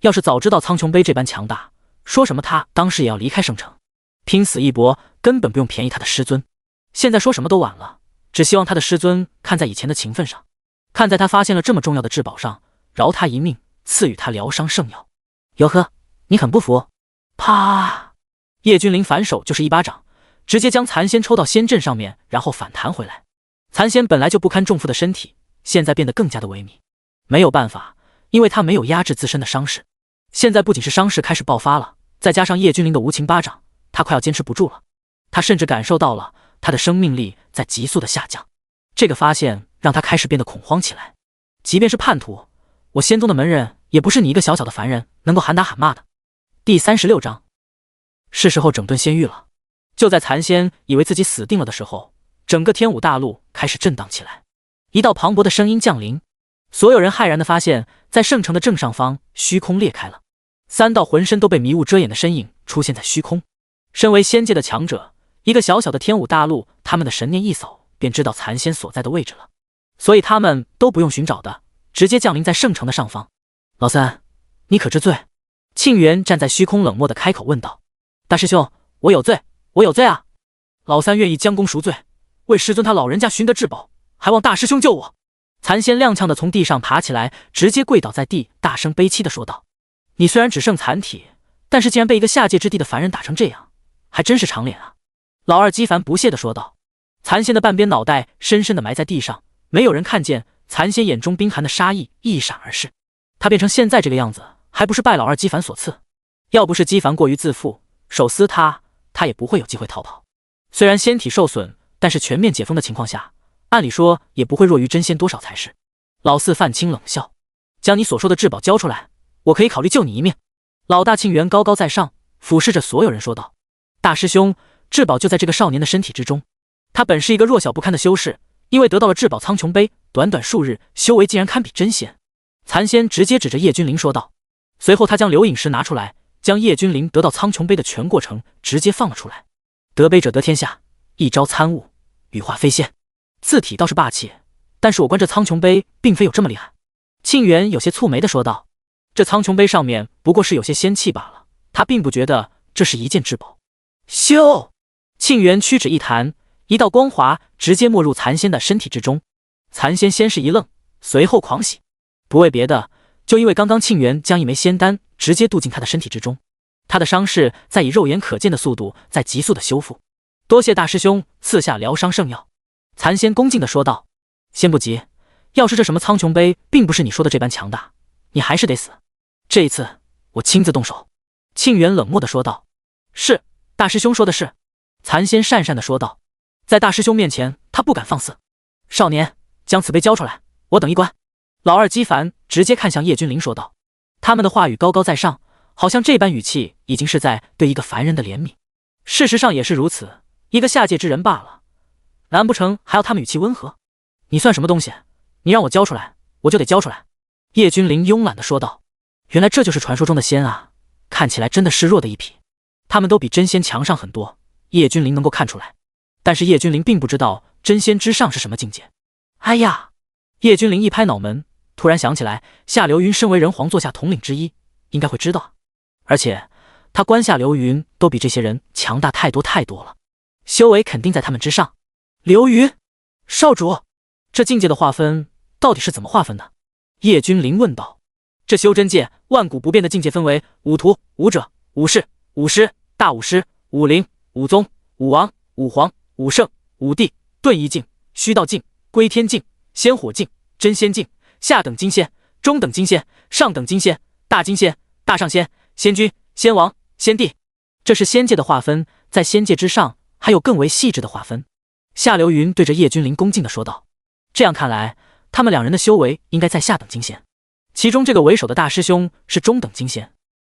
要是早知道苍穹杯这般强大，说什么他当时也要离开圣城，拼死一搏，根本不用便宜他的师尊。现在说什么都晚了，只希望他的师尊看在以前的情分上，看在他发现了这么重要的至宝上，饶他一命，赐予他疗伤圣药。哟呵，你很不服？啪！叶君临反手就是一巴掌，直接将残仙抽到仙阵上面，然后反弹回来。残仙本来就不堪重负的身体，现在变得更加的萎靡。没有办法，因为他没有压制自身的伤势。现在不仅是伤势开始爆发了，再加上叶君临的无情巴掌，他快要坚持不住了。他甚至感受到了他的生命力在急速的下降。这个发现让他开始变得恐慌起来。即便是叛徒，我仙宗的门人也不是你一个小小的凡人能够喊打喊骂的。第36章，是时候整顿仙域了。就在残仙以为自己死定了的时候，整个天武大陆开始震荡起来。一道磅礴的声音降临，所有人骇然地发现，在圣城的正上方，虚空裂开了，3道浑身都被迷雾遮掩的身影出现在虚空。身为仙界的强者，一个小小的天武大陆，他们的神念一扫便知道残仙所在的位置了，所以他们都不用寻找的，直接降临在圣城的上方。老三，你可知罪？庆元站在虚空冷漠地开口问道。大师兄，我有罪，我有罪啊！老三愿意将功赎罪，为师尊他老人家寻得至宝，还望大师兄救我。残仙踉跄地从地上爬起来，直接跪倒在地，大声悲戚地说道：你虽然只剩残体，但是竟然被一个下界之地的凡人打成这样，还真是长脸啊！老二姬凡不屑地说道。残仙的半边脑袋深深地埋在地上，没有人看见，残仙眼中冰寒的杀意一闪而逝。他变成现在这个样子，还不是拜老二姬凡所赐？要不是姬凡过于自负，手撕他也不会有机会逃跑。虽然仙体受损，但是全面解封的情况下，按理说也不会弱于真仙多少才是。老四范青冷笑，将你所说的至宝交出来，我可以考虑救你一命。老大庆元高高在上，俯视着所有人说道：大师兄，至宝就在这个少年的身体之中。他本是一个弱小不堪的修士，因为得到了至宝苍穹杯，短短数日修为竟然堪比真仙。残仙直接指着叶君临说道，随后他将流影石拿出来，将叶君临得到苍穹杯的全过程直接放了出来。得杯者得天下，一朝参悟，羽化飞仙。字体倒是霸气，但是我观这苍穹杯并非有这么厉害。庆元有些蹙眉地说道，这苍穹杯上面不过是有些仙气罢了，他并不觉得这是一件至宝。咻！庆元屈指一弹，一道光华直接没入残仙的身体之中。残仙先是一愣，随后狂喜，不为别的，就因为刚刚庆元将一枚仙丹直接渡进他的身体之中，他的伤势在以肉眼可见的速度在急速的修复。多谢大师兄赐下疗伤圣药。残仙恭敬地说道，先不急，要是这什么苍穹杯并不是你说的这般强大，你还是得死。这一次我亲自动手。庆元冷漠地说道。是，大师兄说的是。残仙讪讪地说道，在大师兄面前他不敢放肆。少年，将此杯交出来，我等一关。老二姬凡直接看向叶君临说道，他们的话语高高在上，好像这般语气已经是在对一个凡人的怜悯。事实上也是如此，一个下界之人罢了，难不成还要他们语气温和？你算什么东西？你让我交出来，我就得交出来。叶君临慵懒地说道。原来这就是传说中的仙啊，看起来真的是弱的一匹。他们都比真仙强上很多，叶君临能够看出来，但是叶君临并不知道真仙之上是什么境界。哎呀！叶君临一拍脑门，突然想起来，夏流云身为人皇座下统领之一，应该会知道。而且他关下流云都比这些人强大太多太多了，修为肯定在他们之上。流云，少主，这境界的划分到底是怎么划分的？叶君临问道。这修真界万古不变的境界分为武徒、武者、武士、武师、大武师、武灵、武宗、武王、武皇、武圣、武帝、遁意境、虚道境、归天境、仙火境、真仙境、下等金仙、中等金仙、上等金仙、大金仙、大上仙、仙君、仙王、仙帝。这是仙界的划分，在仙界之上还有更为细致的划分。夏流云对着叶君临恭敬地说道。这样看来，他们两人的修为应该在下等金仙，其中这个为首的大师兄是中等金仙。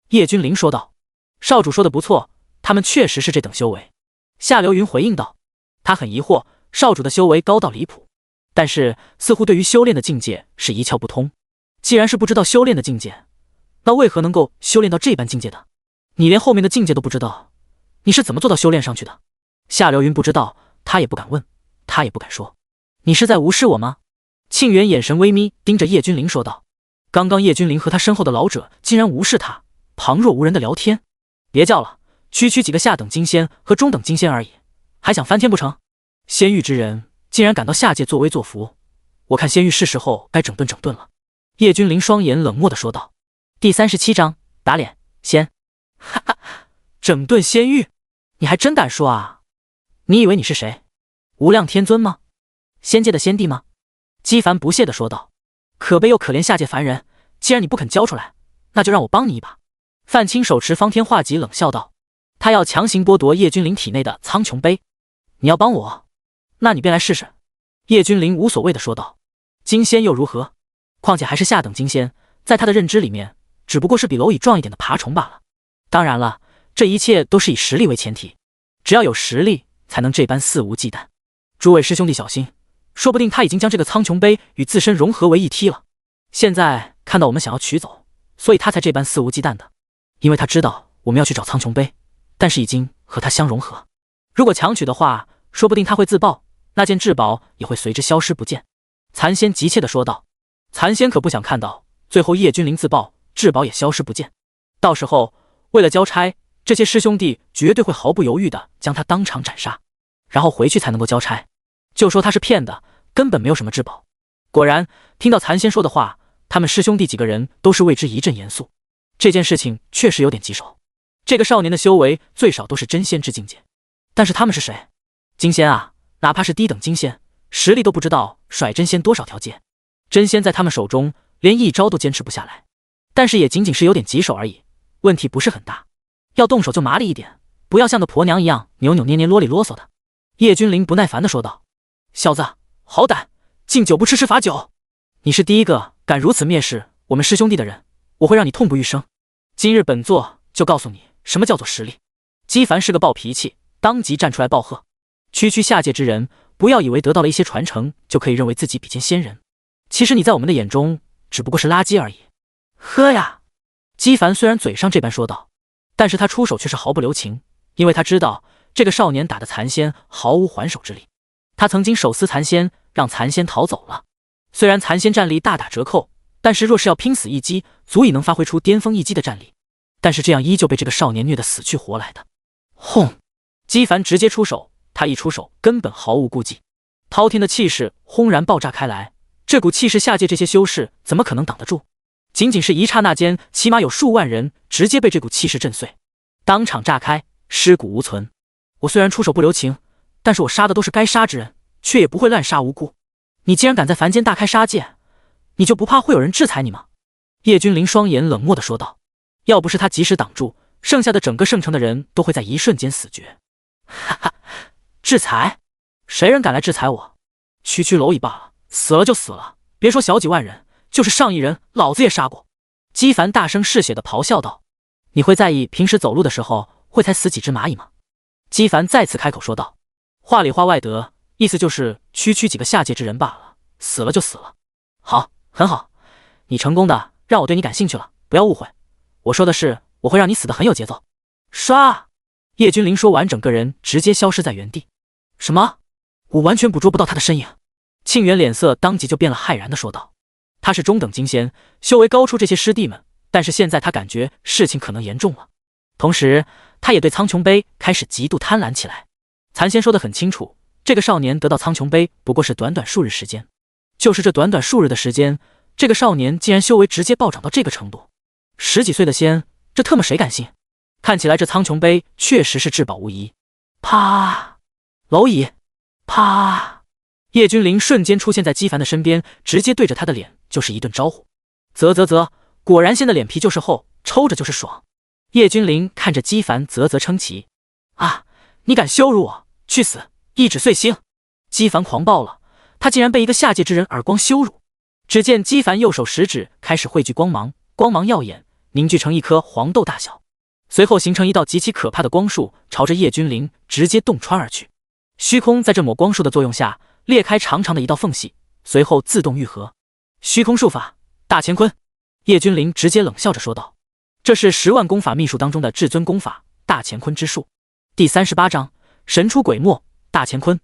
叶君临说道。少主说的不错，他们确实是这等修为。夏流云回应道。他很疑惑，少主的修为高到离谱，但是似乎对于修炼的境界是一窍不通。既然是不知道修炼的境界，那为何能够修炼到这般境界的？你连后面的境界都不知道，你是怎么做到修炼上去的？夏流云不知道，他也不敢问，他也不敢说。你是在无视我吗？庆元眼神微眯，盯着叶君临说道。刚刚叶君临和他身后的老者竟然无视他，旁若无人的聊天。别叫了，区区几个下等金仙和中等金仙而已，还想翻天不成？仙域之人竟然敢到下界作威作福，我看仙域是时候该整顿整顿了。叶君临双眼冷漠地说道。第37章打脸仙。哈哈，整顿仙域，你还真敢说啊？你以为你是谁？无量天尊吗？仙界的仙帝吗？姬凡不屑地说道。可悲又可怜下界凡人，既然你不肯交出来，那就让我帮你一把。范青手持方天画戟冷笑道。他要强行剥夺叶君临体内的苍穹杯。你要帮我，那你便来试试。叶君临无所谓地说道。金仙又如何？况且还是下等金仙，在他的认知里面，只不过是比蝼蚁壮一点的爬虫罢了。当然了，这一切都是以实力为前提，只要有实力，才能这般肆无忌惮。诸位师兄弟小心，说不定他已经将这个苍穹杯与自身融合为一体了。现在看到我们想要取走，所以他才这般肆无忌惮的。因为他知道我们要去找苍穹杯，但是已经和他相融合。如果强取的话，说不定他会自爆，那件至宝也会随之消失不见。残仙急切地说道。残仙可不想看到最后叶君临自爆，至宝也消失不见。到时候为了交差，这些师兄弟绝对会毫不犹豫地将他当场斩杀，然后回去才能够交差。就说他是骗的，根本没有什么至宝。果然，听到残仙说的话，他们师兄弟几个人都是为之一阵严肃。这件事情确实有点棘手。这个少年的修为最少都是真仙之境界，但是他们是谁？金仙啊，哪怕是低等金仙，实力都不知道甩真仙多少条街。真仙在他们手中连一招都坚持不下来，但是也仅仅是有点棘手而已，问题不是很大。要动手就麻利一点，不要像个婆娘一样扭扭捏捏啰里啰嗦的。叶君临不耐烦地说道。小子，好胆，敬酒不吃吃罚酒。你是第一个敢如此蔑视我们师兄弟的人，我会让你痛不欲生。今日本座就告诉你什么叫做实力。姬凡是个暴脾气，当即站出来暴喝。区区下界之人，不要以为得到了一些传承就可以认为自己比肩仙人，其实你在我们的眼中只不过是垃圾而已。喝呀！姬凡虽然嘴上这般说道，但是他出手却是毫不留情，因为他知道这个少年打的残仙毫无还手之力。他曾经手撕残仙，让残仙逃走了。虽然残仙战力大打折扣，但是若是要拼死一击，足以能发挥出巅峰一击的战力。但是这样依旧被这个少年虐得死去活来的。轰！姬凡直接出手，他一出手根本毫无顾忌，滔天的气势轰然爆炸开来。这股气势，下界这些修士怎么可能挡得住？仅仅是一刹那间，起码有数万人直接被这股气势震碎，当场炸开，尸骨无存。我虽然出手不留情，但是我杀的都是该杀之人，却也不会滥杀无辜。你既然敢在凡间大开杀戒，你就不怕会有人制裁你吗？叶君临双眼冷漠地说道。要不是他及时挡住，剩下的整个圣城的人都会在一瞬间死绝。哈哈，制裁？谁人敢来制裁我？区区蝼蚁罢了，死了就死了，别说小几万人，就是上亿人，老子也杀过。姬凡大声嗜血地咆哮道。你会在意平时走路的时候会踩死几只蚂蚁吗？姬凡再次开口说道。话里话外的意思就是区区几个下界之人罢了，死了就死了。好，很好，你成功的让我对你感兴趣了，不要误会，我说的是我会让你死得很有节奏。唰！叶君临说完，整个人直接消失在原地。什么？我完全捕捉不到他的身影。庆元脸色当即就变了，骇然地说道。他是中等金仙，修为高出这些师弟们，但是现在他感觉事情可能严重了。同时，他也对苍穹杯开始极度贪婪起来。残仙说得很清楚，这个少年得到苍穹杯不过是短短数日时间，就是这短短数日的时间，这个少年竟然修为直接暴涨到这个程度。10几岁的仙，这特么谁敢信？看起来这苍穹杯确实是至宝无疑。啪！蝼蚁！啪！叶君临瞬间出现在姬凡的身边，直接对着他的脸就是一顿招呼。啧，果然仙的脸皮就是厚，抽着就是爽。叶君临看着姬凡啧称奇。啊，你敢羞辱我，去死，一指碎星！姬凡狂暴了，他竟然被一个下界之人耳光羞辱。只见姬凡右手食指开始汇聚光芒，光芒耀眼，凝聚成一颗黄豆大小，随后形成一道极其可怕的光束，朝着叶君临直接洞穿而去。虚空在这抹光束的作用下裂开长长的一道缝隙，随后自动愈合。虚空术法大乾坤，叶君临直接冷笑着说道：“这是10万功法秘术当中的至尊功法大乾坤之术。”第38章神出鬼没大乾坤。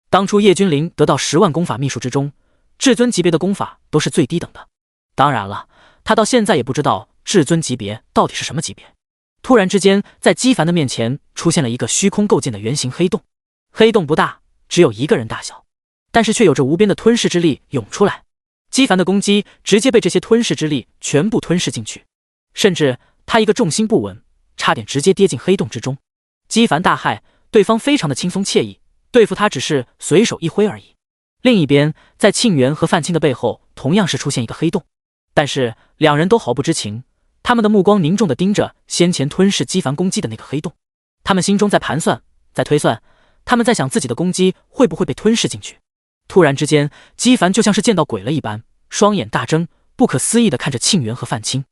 当初叶君临得到10万功法秘术之中，至尊级别的功法都是最低等的。当然了，他到现在也不知道至尊级别到底是什么级别。突然之间，在姬凡的面前出现了一个虚空构建的圆形黑洞。黑洞不大，只有1个人大小，但是却有着无边的吞噬之力涌出来。姬凡的攻击直接被这些吞噬之力全部吞噬进去，甚至他一个重心不稳，差点直接跌进黑洞之中。姬凡大骇，对方非常的轻松惬意，对付他只是随手一挥而已。另一边，在庆元和范青的背后同样是出现一个黑洞，但是两人都毫不知情，他们的目光凝重地盯着先前吞噬姬凡攻击的那个黑洞。他们心中在盘算，在推算，他们在想自己的攻击会不会被吞噬进去。突然之间，姬凡就像是见到鬼了一般，双眼大睁，不可思议地看着庆元和范青。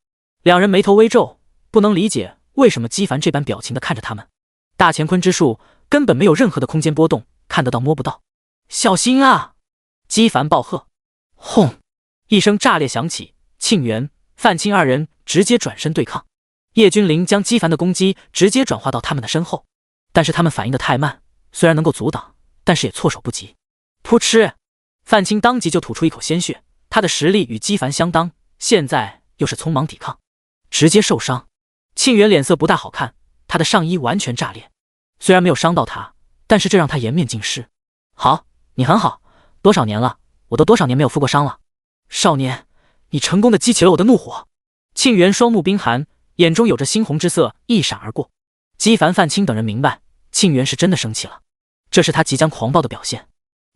两人眉头微皱，不能理解为什么姬凡这般表情地看着他们。大乾坤之术根本没有任何的空间波动，看得到摸不到。小心啊！姬凡暴喝。轰！一声炸裂响起，庆元、范青二人直接转身对抗。叶君临将姬凡的攻击直接转化到他们的身后，但是他们反应得太慢，虽然能够阻挡，但是也措手不及。噗嗤！范青当即就吐出一口鲜血，他的实力与姬凡相当，现在又是匆忙抵抗，直接受伤。庆元脸色不大好看，他的上衣完全炸裂，虽然没有伤到他，但是这让他颜面尽失。好，你很好，多少年了，我都多少年没有负过伤了。少年，你成功的激起了我的怒火。庆元双目冰寒，眼中有着猩红之色一闪而过。姬凡、范青等人明白，庆元是真的生气了，这是他即将狂暴的表现。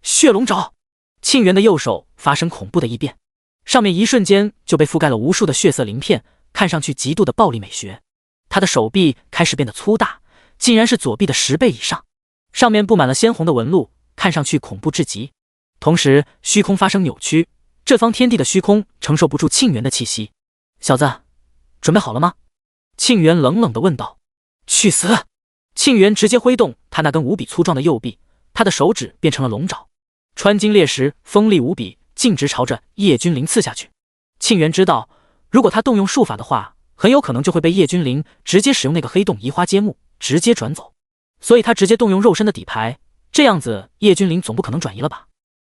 血龙爪！庆元的右手发生恐怖的异变，上面一瞬间就被覆盖了无数的血色鳞片，看上去极度的暴力美学。他的手臂开始变得粗大，竟然是左臂的10倍以上，上面布满了鲜红的纹路，看上去恐怖至极。同时虚空发生扭曲，这方天地的虚空承受不住庆元的气息。小子，准备好了吗？庆元冷冷地问道。去死！庆元直接挥动他那根无比粗壮的右臂，他的手指变成了龙爪，穿金裂石，锋利无比，径直朝着叶君临刺下去。庆元知道，如果他动用术法的话，很有可能就会被叶君临直接使用那个黑洞移花接木，直接转走，所以他直接动用肉身的底牌，这样子叶君临总不可能转移了吧。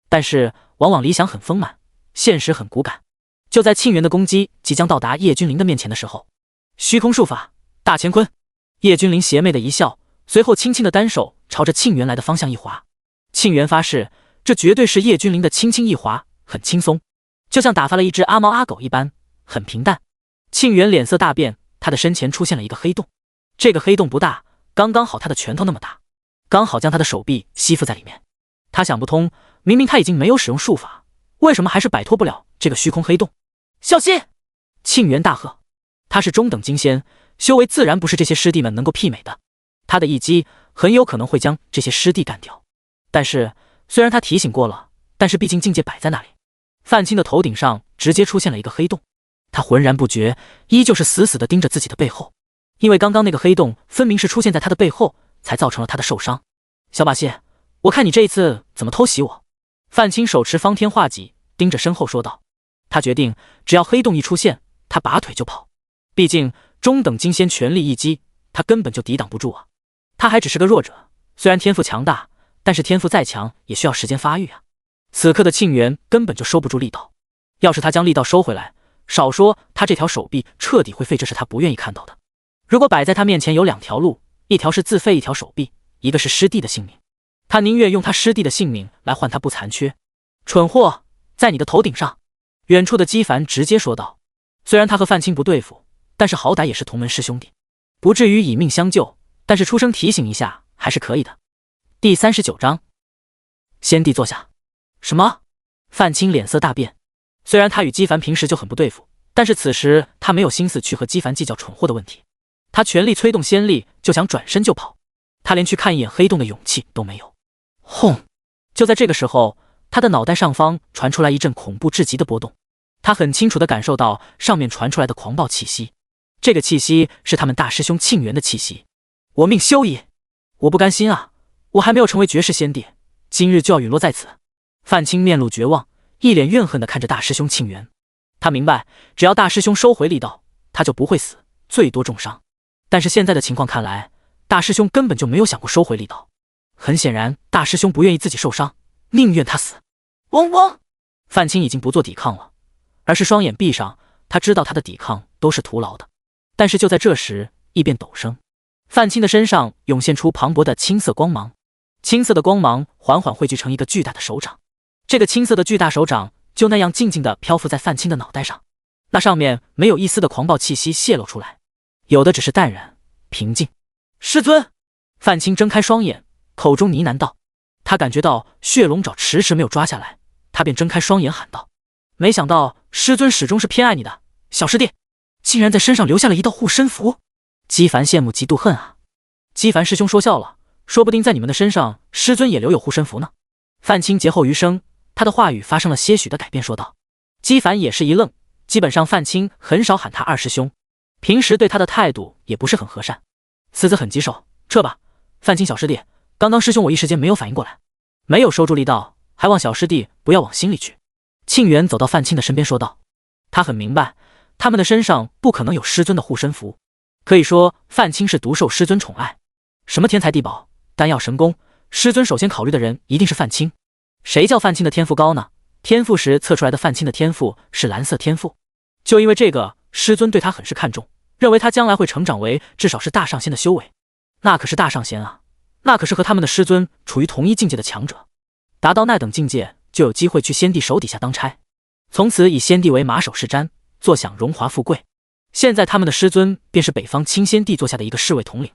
但是往往理想很丰满，现实很骨感。就在庆元的攻击即将到达叶君临的面前的时候，虚空术法大乾坤，叶君临邪魅的一笑，随后轻轻的单手朝着庆元来的方向一划。庆元发誓，这绝对是叶君临的轻轻一划，很轻松，就像打发了一只阿猫阿狗一般，很平淡。庆元脸色大变，他的身前出现了一个黑洞，这个黑洞不大，刚刚好他的拳头那么大，刚好将他的手臂吸附在里面。他想不通，明明他已经没有使用术法，为什么还是摆脱不了这个虚空黑洞？小心！庆元大喝，他是中等金仙，修为自然不是这些师弟们能够媲美的，他的一击很有可能会将这些师弟干掉。但是虽然他提醒过了，但是毕竟境界摆在那里。范青的头顶上直接出现了一个黑洞，他浑然不觉，依旧是死死地盯着自己的背后，因为刚刚那个黑洞分明是出现在他的背后，才造成了他的受伤。小把戏，我看你这一次怎么偷袭我。范青手持方天画戟，盯着身后说道。他决定，只要黑洞一出现，他拔腿就跑。毕竟中等金仙全力一击，他根本就抵挡不住啊。他还只是个弱者，虽然天赋强大，但是天赋再强也需要时间发育啊。此刻的庆元根本就收不住力道，要是他将力道收回来，少说他这条手臂彻底会废，这是他不愿意看到的。如果摆在他面前有2条路，一条是自废一条手臂，一个是师弟的性命，他宁愿用他师弟的性命来换他不残缺。蠢货，在你的头顶上！远处的姬凡直接说道。虽然他和范青不对付，但是好歹也是同门师兄弟，不至于以命相救，但是出声提醒一下还是可以的。第39章，先帝坐下。什么？范青脸色大变。虽然他与姬凡平时就很不对付，但是此时他没有心思去和姬凡计较蠢货的问题。他全力催动仙力，就想转身就跑，他连去看一眼黑洞的勇气都没有。轰！就在这个时候，他的脑袋上方传出来一阵恐怖至极的波动，他很清楚地感受到上面传出来的狂暴气息，这个气息是他们大师兄庆元的气息。我命休矣！我不甘心啊，我还没有成为绝世仙帝，今日就要陨落在此。范青面露绝望，一脸怨恨地看着大师兄庆元。他明白，只要大师兄收回力道，他就不会死，最多重伤。但是现在的情况看来，大师兄根本就没有想过收回力道。很显然，大师兄不愿意自己受伤，宁愿他死。嗡嗡！范青已经不做抵抗了，而是双眼闭上，他知道他的抵抗都是徒劳的。但是就在这时，异变陡生，范青的身上涌现出磅礴的青色光芒，青色的光芒缓缓汇聚成一个巨大的手掌。这个青色的巨大手掌就那样静静地漂浮在范青的脑袋上，那上面没有一丝的狂暴气息泄露出来，有的只是淡然平静。师尊！范青睁开双眼，口中呢喃道。他感觉到血龙爪迟迟没有抓下来，他便睁开双眼喊道：没想到师尊始终是偏爱你的，小师弟竟然在身上留下了一道护身符。姬凡羡慕嫉妒恨啊！姬凡师兄说笑了，说不定在你们的身上师尊也留有护身符呢。范青劫后余生，他的话语发生了些许的改变，说道。姬凡也是一愣，基本上范青很少喊他二师兄，平时对他的态度也不是很和善。此子很棘手，撤吧。范青小师弟，刚刚师兄我一时间没有反应过来，没有收住力道，还望小师弟不要往心里去。庆元走到范青的身边说道。他很明白，他们的身上不可能有师尊的护身符，可以说范青是独受师尊宠爱，什么天才地宝、丹药神功，师尊首先考虑的人一定是范青。谁叫范青的天赋高呢？天赋时测出来的范青的天赋是蓝色天赋，就因为这个，师尊对他很是看重，认为他将来会成长为至少是大上仙的修为。那可是大上仙啊，那可是和他们的师尊处于同一境界的强者，达到那等境界就有机会去先帝手底下当差，从此以先帝为马首是瞻，坐享荣华富贵。现在他们的师尊便是北方清仙帝座下的一个侍卫统领，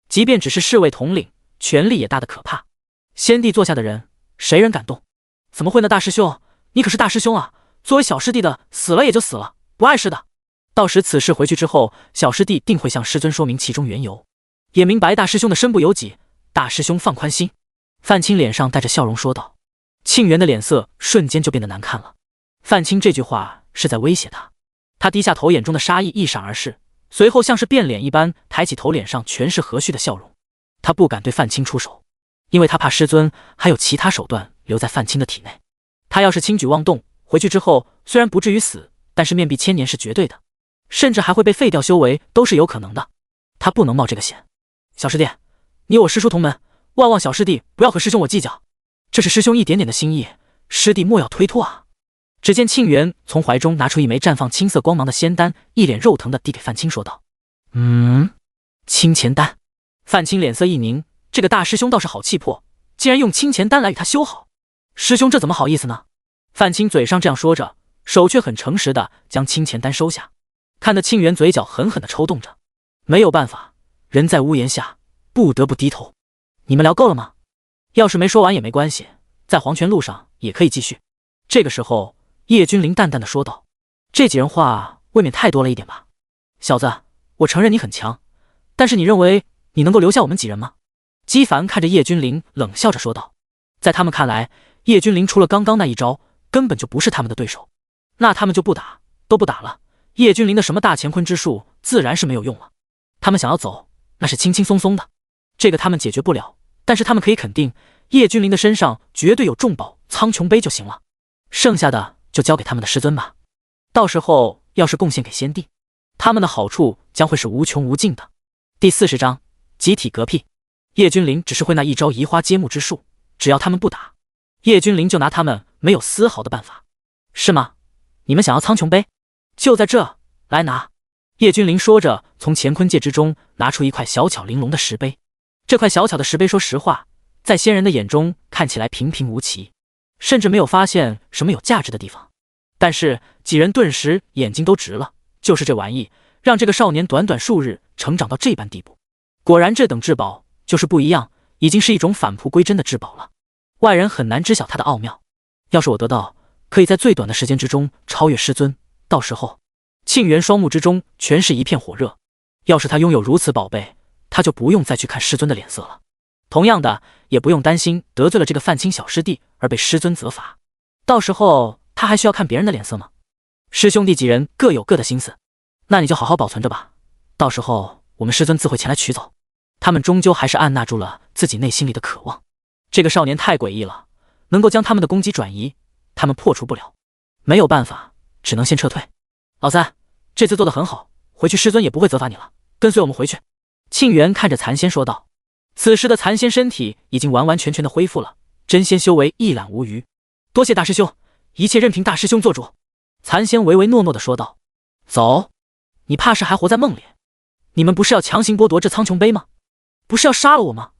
即便只是侍卫统领，权力也大得可怕。先帝座下的人，谁人敢动？怎么会呢？大师兄，你可是大师兄啊，作为小师弟的死了也就死了，不碍事的。到时此事回去之后，小师弟定会向师尊说明其中缘由，也明白大师兄的身不由己，大师兄放宽心。范青脸上带着笑容说道。庆元的脸色瞬间就变得难看了，范青这句话是在威胁他。他低下头，眼中的杀意一闪而逝，随后像是变脸一般抬起头，脸上全是和煦的笑容。他不敢对范青出手，因为他怕师尊还有其他手段留在范青的体内。他要是轻举妄动，回去之后虽然不至于死，但是面壁千年是绝对的，甚至还会被废掉修为都是有可能的。他不能冒这个险。小师弟，你我师叔同门，万望小师弟不要和师兄我计较，这是师兄一点点的心意，师弟莫要推脱啊。只见庆元从怀中拿出一枚绽放青色光芒的仙丹，一脸肉疼地递给范青说道。青钱丹。范青脸色一凝，这个大师兄倒是好气魄，竟然用青钱丹来与他修好。师兄这怎么好意思呢？范青嘴上这样说着，手却很诚实地将青钱丹收下，看得庆元嘴角狠狠地抽动着。没有办法，人在屋檐下，不得不低头。你们聊够了吗？要是没说完也没关系，在黄泉路上也可以继续。这个时候，叶君临淡淡地说道。这几人话未免太多了一点吧？小子，我承认你很强，但是你认为你能够留下我们几人吗？姬凡看着叶君临冷笑着说道。在他们看来，叶君临除了刚刚那一招，根本就不是他们的对手。那他们就不打，都不打了。叶君临的什么大乾坤之术自然是没有用了。他们想要走，那是轻轻松松的，这个他们解决不了，但是他们可以肯定，叶君临的身上绝对有重宝苍穹杯就行了，剩下的就交给他们的师尊吧。到时候要是贡献给先帝，他们的好处将会是无穷无尽的。第40章集体嗝屁。叶君临只是会那一招移花接木之术，只要他们不打，叶君临就拿他们没有丝毫的办法。是吗？你们想要苍穹杯？就在这，来拿。叶君临说着，从乾坤戒之中拿出一块小巧玲珑的石碑。这块小巧的石碑，说实话，在仙人的眼中看起来平平无奇，甚至没有发现什么有价值的地方。但是几人顿时眼睛都直了，就是这玩意让这个少年短短数日成长到这般地步。果然，这等至宝就是不一样，已经是一种返璞归真的至宝了。外人很难知晓它的奥妙。要是我得到，可以在最短的时间之中超越师尊，到时候庆元双目之中全是一片火热。要是他拥有如此宝贝，他就不用再去看师尊的脸色了。同样的，也不用担心得罪了这个范青小师弟而被师尊责罚。到时候他还需要看别人的脸色吗？师兄弟几人各有各的心思，那你就好好保存着吧。到时候我们师尊自会前来取走。他们终究还是按捺住了自己内心里的渴望。这个少年太诡异了，能够将他们的攻击转移，他们破除不了。没有办法，只能先撤退。老三，这次做得很好，回去师尊也不会责罚你了，跟随我们回去。庆元看着残仙说道。此时的残仙身体已经完完全全的恢复了，真仙修为一览无余。多谢大师兄，一切任凭大师兄做主。残仙唯唯诺诺的说道。走，你怕是还活在梦里？你们不是要强行剥夺这苍穹杯吗？不是要杀了我吗？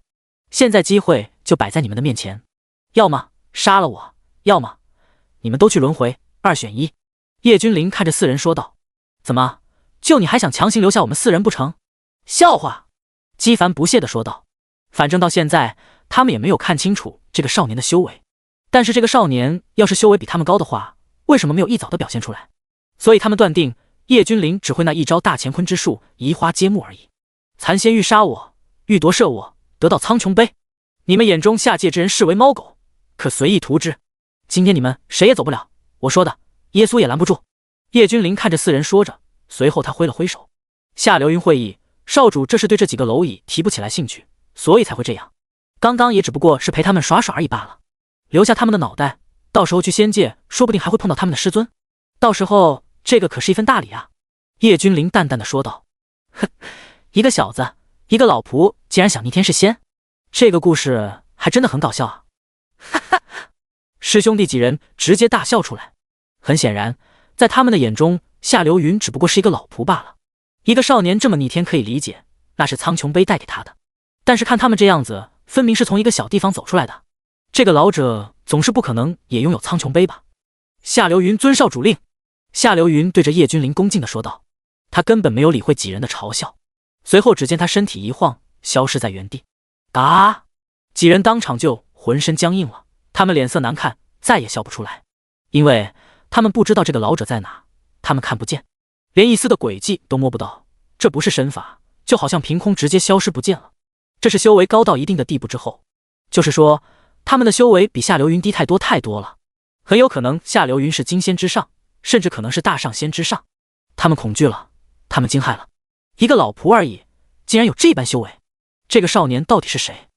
现在机会就摆在你们的面前，要么杀了我，要么你们都去轮回，2选1。叶君临看着四人说道。怎么，就你还想强行留下我们4人不成？笑话！姬凡不屑地说道。反正到现在他们也没有看清楚这个少年的修为，但是这个少年要是修为比他们高的话，为什么没有一早的表现出来？所以他们断定叶君临只会那一招大乾坤之术，移花接木而已。残仙欲杀我，欲夺舍我，得到苍穹杯，你们眼中下界之人视为猫狗，可随意屠之。今天你们谁也走不了，我说的耶稣也拦不住。叶君临看着4人说着，随后他挥了挥手。下流云会议，少主这是对这几个蝼蚁提不起来兴趣，所以才会这样。刚刚也只不过是陪他们耍耍而已罢了。留下他们的脑袋，到时候去仙界说不定还会碰到他们的师尊，到时候这个可是一份大礼啊。叶君临淡淡的说道。哼，一个小子，一个老仆，竟然想逆天是仙，这个故事还真的很搞笑啊。哈哈，师兄弟几人直接大笑出来。很显然，在他们的眼中，夏流云只不过是一个老仆罢了。一个少年这么逆天可以理解，那是苍穹杯带给他的，但是看他们这样子，分明是从一个小地方走出来的。这个老者总是不可能也拥有苍穹杯吧？夏流云遵少主令。夏流云对着叶君临恭敬地说道。他根本没有理会几人的嘲笑，随后只见他身体一晃，消失在原地。啊！几人当场就浑身僵硬了，他们脸色难看，再也笑不出来，因为他们不知道这个老者在哪，他们看不见，连一丝的轨迹都摸不到。这不是身法，就好像凭空直接消失不见了。这是修为高到一定的地步之后，就是说他们的修为比夏流云低太多太多了，很有可能夏流云是金仙之上，甚至可能是大上仙之上。他们恐惧了，他们惊骇了，一个老仆而已，竟然有这般修为。这个少年到底是谁？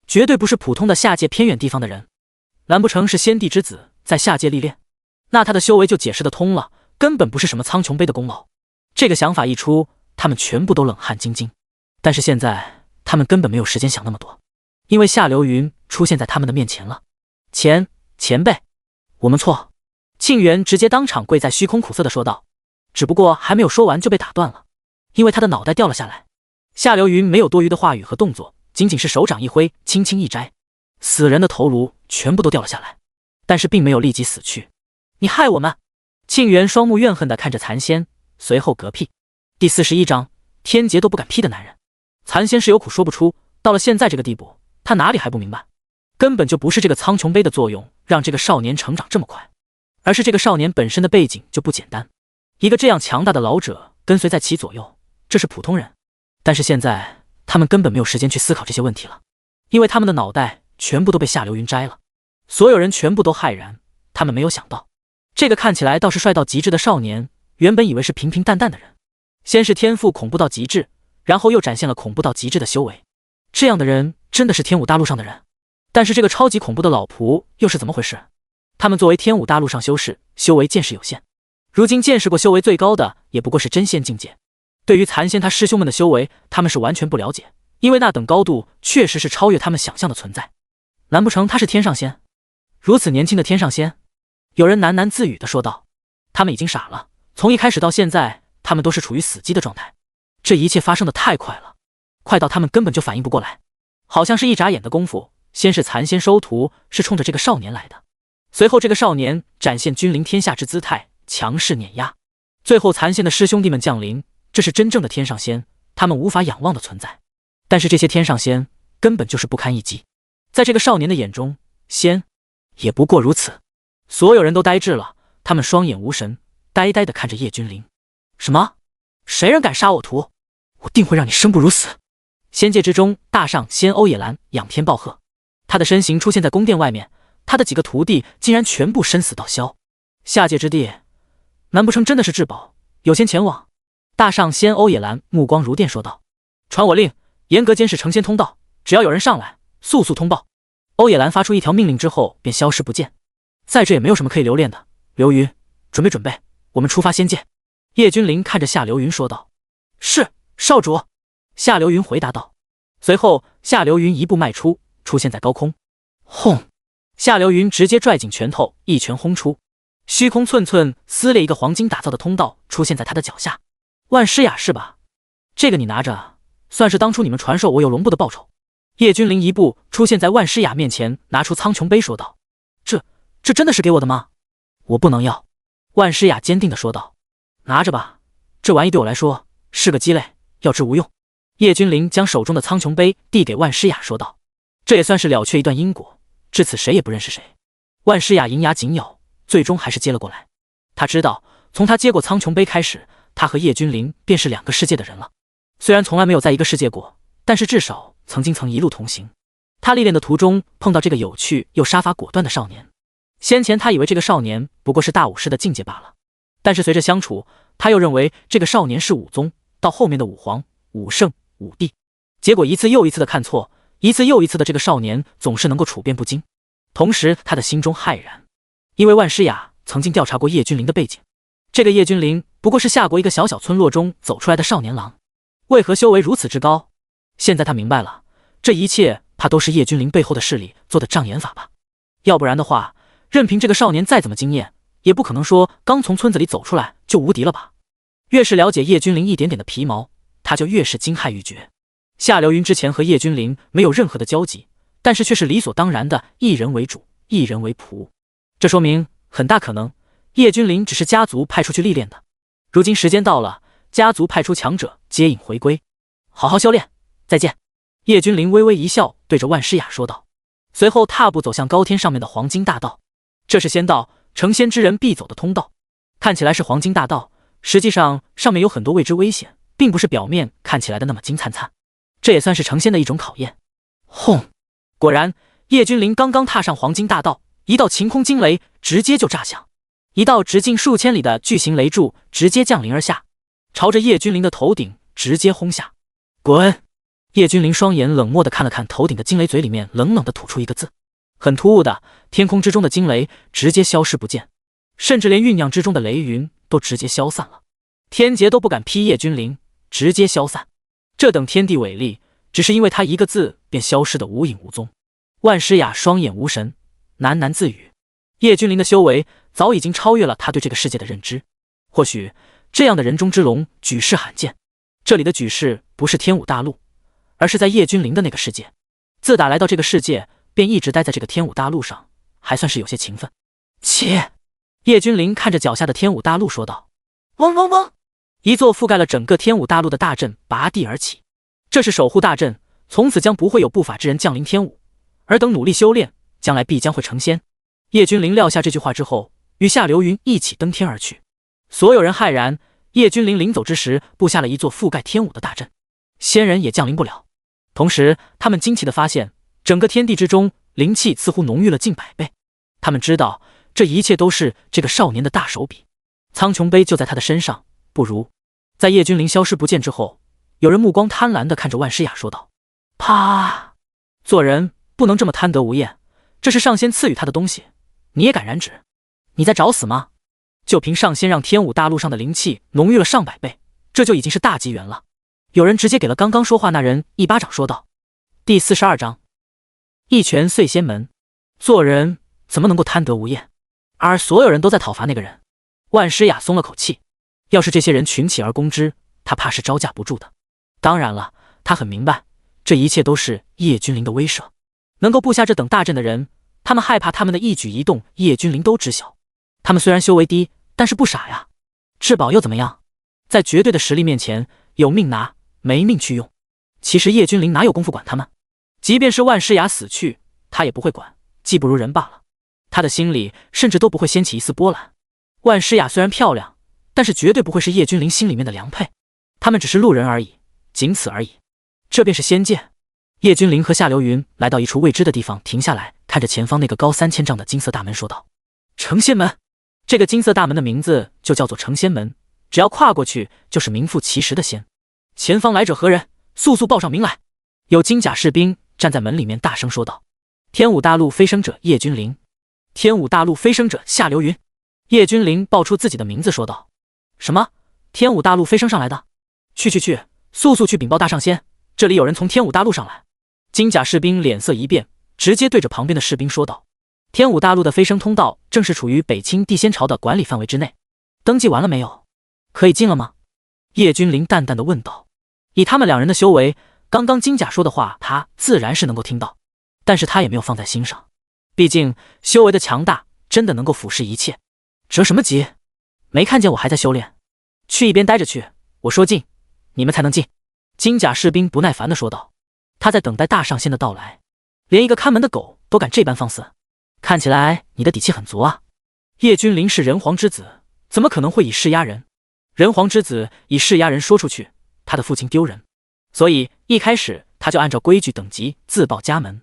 绝对不是普通的下界偏远地方的人，难不成是先帝之子在下界历练？那他的修为就解释得通了，根本不是什么苍穹杯的功劳。这个想法一出，他们全部都冷汗津津。但是现在他们根本没有时间想那么多，因为夏流云出现在他们的面前了。前辈，我们错。庆元直接当场跪在虚空，苦涩地说道。只不过还没有说完就被打断了，因为他的脑袋掉了下来。夏流云没有多余的话语和动作，仅仅是手掌一挥，轻轻一摘，死人的头颅全部都掉了下来，但是并没有立即死去。你害我们！庆元双目怨恨地看着残仙，随后嗝屁。第41章，天劫都不敢劈的男人。残仙是有苦说不出，到了现在这个地步，他哪里还不明白？根本就不是这个苍穹杯的作用让这个少年成长这么快，而是这个少年本身的背景就不简单。一个这样强大的老者跟随在其左右，这是普通人。但是现在他们根本没有时间去思考这些问题了，因为他们的脑袋全部都被夏流云摘了。所有人全部都骇然，他们没有想到，这个看起来倒是帅到极致的少年，原本以为是平平淡淡的人，先是天赋恐怖到极致，然后又展现了恐怖到极致的修为。这样的人真的是天武大陆上的人？但是这个超级恐怖的老仆又是怎么回事？他们作为天武大陆上修士，修为见识有限，如今见识过修为最高的也不过是真仙境界。对于残仙他师兄们的修为，他们是完全不了解，因为那等高度确实是超越他们想象的存在。难不成他是天上仙？如此年轻的天上仙？有人喃喃自语地说道。他们已经傻了，从一开始到现在，他们都是处于死机的状态。这一切发生的太快了，快到他们根本就反应不过来。好像是一眨眼的功夫，先是残仙收徒是冲着这个少年来的，随后这个少年展现君临天下之姿态，强势碾压，最后残仙的师兄弟们降临，这是真正的天上仙，他们无法仰望的存在。但是这些天上仙根本就是不堪一击，在这个少年的眼中，仙也不过如此。所有人都呆滞了，他们双眼无神，呆呆地看着叶君临。什么？谁人敢杀我徒？我定会让你生不如死！仙界之中，大上仙欧野兰仰天暴喝，他的身形出现在宫殿外面，他的几个徒弟竟然全部身死道消。下界之地，难不成真的是至宝？有仙前往？大上仙欧野兰目光如电说道：“传我令，严格监视成仙通道，只要有人上来，速速通报。”欧野兰发出一条命令之后便消失不见。在这也没有什么可以留恋的，流云，准备，我们出发仙界。叶君临看着夏流云说道：“是，少主。”夏流云回答道。随后夏流云一步迈出，出现在高空。轰！夏流云直接拽紧拳头，一拳轰出，虚空寸寸撕裂，一个黄金打造的通道出现在他的脚下。万诗雅是吧？这个你拿着，算是当初你们传授我有龙部的报酬。叶君临一步出现在万诗雅面前，拿出苍穹杯说道：“这真的是给我的吗？我不能要。”万诗雅坚定地说道：“拿着吧，这玩意对我来说是个鸡肋，要之无用。”叶君临将手中的苍穹杯递给万诗雅说道：“这也算是了却一段因果，至此谁也不认识谁。”万诗雅银牙紧咬，最终还是接了过来。他知道，从他接过苍穹杯开始，他和叶君临便是两个世界的人了。虽然从来没有在一个世界过，但是至少曾一路同行。他历练的途中碰到这个有趣又杀伐果断的少年。先前他以为这个少年不过是大武师的境界罢了，但是随着相处，他又认为这个少年是武宗，到后面的武皇、武圣、武帝。结果一次又一次的看错，一次又一次的这个少年总是能够处变不惊。同时他的心中骇然，因为万诗雅曾经调查过叶君临的背景，这个叶君临不过是夏国一个小小村落中走出来的少年郎，为何修为如此之高？现在他明白了，这一切怕都是叶君临背后的势力做的障眼法吧。要不然的话，任凭这个少年再怎么惊艳，也不可能说刚从村子里走出来就无敌了吧。越是了解叶君临一点点的皮毛，他就越是惊骇欲绝。夏流云之前和叶君临没有任何的交集，但是却是理所当然的一人为主，一人为仆。这说明很大可能叶君临只是家族派出去历练的。如今时间到了，家族派出强者接引回归，好好修炼，再见。叶君临微微一笑，对着万诗雅说道，随后踏步走向高天上面的黄金大道。这是仙道，成仙之人必走的通道。看起来是黄金大道，实际上上面有很多未知危险，并不是表面看起来的那么金灿灿。这也算是成仙的一种考验。轰！果然，叶君临刚刚踏上黄金大道，一道晴空惊雷直接就炸响，一道直径数千里的巨型雷柱直接降临而下，朝着叶君临的头顶直接轰下。滚！叶君临双眼冷漠地看了看头顶的惊雷，嘴里面冷冷地吐出一个字。很突兀的，天空之中的惊雷直接消失不见，甚至连酝酿之中的雷云都直接消散了。天劫都不敢劈叶君临，直接消散。这等天地伟力，只是因为他一个字便消失得无影无踪。万诗雅双眼无神，喃喃自语：叶君临的修为早已经超越了他对这个世界的认知。或许这样的人中之龙举世罕见。这里的举世不是天武大陆，而是在叶君临的那个世界。自打来到这个世界，便一直待在这个天武大陆上，还算是有些勤奋。切！叶君临看着脚下的天武大陆说道。嗡嗡嗡！一座覆盖了整个天武大陆的大阵拔地而起，这是守护大阵，从此将不会有不法之人降临天武，而等努力修炼，将来必将会成仙。叶君临撂下这句话之后，与夏流云一起登天而去。所有人骇然，叶君临临走之时布下了一座覆盖天武的大阵，仙人也降临不了。同时他们惊奇地发现，整个天地之中灵气似乎浓郁了近100倍。他们知道这一切都是这个少年的大手笔。苍穹杯就在他的身上，不如……在叶君临消失不见之后，有人目光贪婪地看着万诗雅说道：啪！做人不能这么贪得无厌，这是上仙赐予他的东西，你也敢染指？你在找死吗？就凭上仙让天武大陆上的灵气浓郁了上百倍，这就已经是大机缘了。有人直接给了刚刚说话那人一巴掌说道。第42章一拳碎仙门。做人怎么能够贪得无厌？而所有人都在讨伐那个人。万诗雅松了口气，要是这些人群起而攻之，他怕是招架不住的。当然了，他很明白，这一切都是叶君临的威慑。能够布下这等大阵的人，他们害怕他们的一举一动，叶君临都知晓。他们虽然修为低，但是不傻呀。至宝又怎么样？在绝对的实力面前，有命拿，没命去用。其实叶君临哪有功夫管他们？即便是万诗雅死去，他也不会管，技不如人罢了。他的心里甚至都不会掀起一丝波澜。万诗雅虽然漂亮，但是绝对不会是叶君临心里面的良配。他们只是路人而已，仅此而已。这便是仙界。叶君临和夏流云来到一处未知的地方，停下来，看着前方那个高3000丈的金色大门，说道：“成仙门。”这个金色大门的名字就叫做成仙门，只要跨过去，就是名副其实的仙。前方来者何人？速速报上名来！有金甲士兵站在门里面大声说道：“天武大陆飞升者叶君临，天武大陆飞升者夏流云。”叶君临报出自己的名字说道：“什么？天武大陆飞升上来的？去，速速去禀报大上仙，这里有人从天武大陆上来。”金甲士兵脸色一变，直接对着旁边的士兵说道：“天武大陆的飞升通道正是处于北清地仙朝的管理范围之内，登记完了没有？可以进了吗？”叶君临淡淡的问道。以他们两人的修为，刚刚金甲说的话他自然是能够听到，但是他也没有放在心上。毕竟修为的强大真的能够俯视一切。着什么急？没看见我还在修炼？去一边待着去，我说进，你们才能进。金甲士兵不耐烦的说道。他在等待大上仙的到来，连一个看门的狗都敢这般放肆，看起来你的底气很足啊。叶君临是人皇之子，怎么可能会以势压人？人皇之子以势压人说出去，他的父亲丢人，所以一开始他就按照规矩等级自报家门。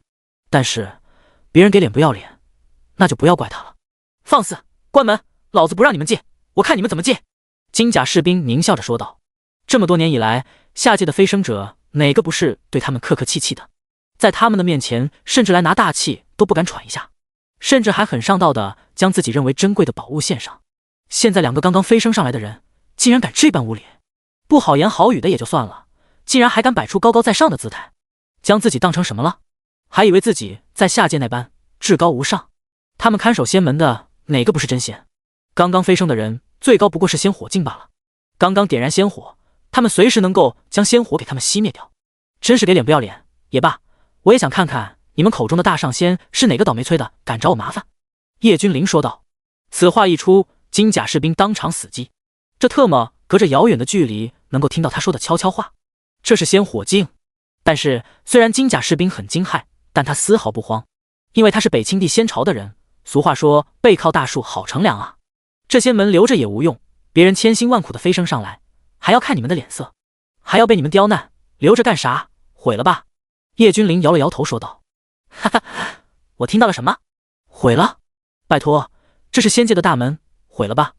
但是别人给脸不要脸，那就不要怪他了。放肆！关门！老子不让你们进，我看你们怎么进！金甲士兵狞笑着说道。这么多年以来，下界的飞升者哪个不是对他们客客气气的？在他们的面前，甚至来拿大气都不敢喘一下，甚至还很上道的将自己认为珍贵的宝物献上。现在两个刚刚飞升上来的人，竟然敢这般无礼，不好言好语的也就算了，竟然还敢摆出高高在上的姿态，将自己当成什么了？还以为自己在下界那般至高无上？他们看守仙门的哪个不是真仙？刚刚飞升的人最高不过是仙火境罢了，刚刚点燃仙火，他们随时能够将仙火给他们熄灭掉，真是给脸不要脸。也罢，我也想看看你们口中的大上仙是哪个倒霉催的敢找我麻烦。叶君临说道。此话一出，金甲士兵当场死机，这特么隔着遥远的距离能够听到他说的悄悄话。这是仙火境。但是虽然金甲士兵很惊骇，但他丝毫不慌，因为他是北清地仙朝的人，俗话说背靠大树好乘凉啊。这仙门留着也无用，别人千辛万苦的飞升上来，还要看你们的脸色，还要被你们刁难，留着干啥？毁了吧。叶君临摇了摇头说道。哈哈，我听到了什么？毁了？拜托，这是仙界的大门，毁了吧。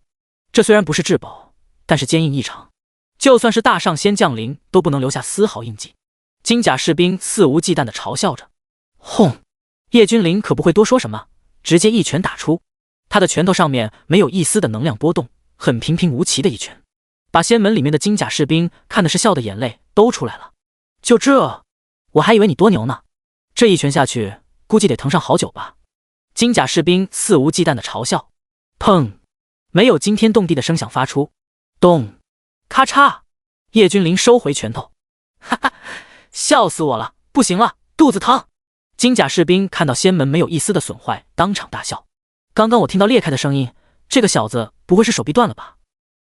这虽然不是至宝，但是坚硬异常，就算是大上仙降临都不能留下丝毫印记。金甲士兵肆无忌惮地嘲笑着。轰！叶君临可不会多说什么，直接一拳打出。他的拳头上面没有一丝的能量波动，很平平无奇的一拳，把仙门里面的金甲士兵看的是笑的眼泪都出来了。就这，我还以为你多牛呢，这一拳下去估计得疼上好久吧。金甲士兵肆无忌惮的嘲笑。砰！没有惊天动地的声响发出。咚！咔嚓！叶君临收回拳头。哈哈，笑死我了，不行了，肚子疼。金甲士兵看到仙门没有一丝的损坏，当场大笑。刚刚我听到裂开的声音，这个小子不会是手臂断了吧？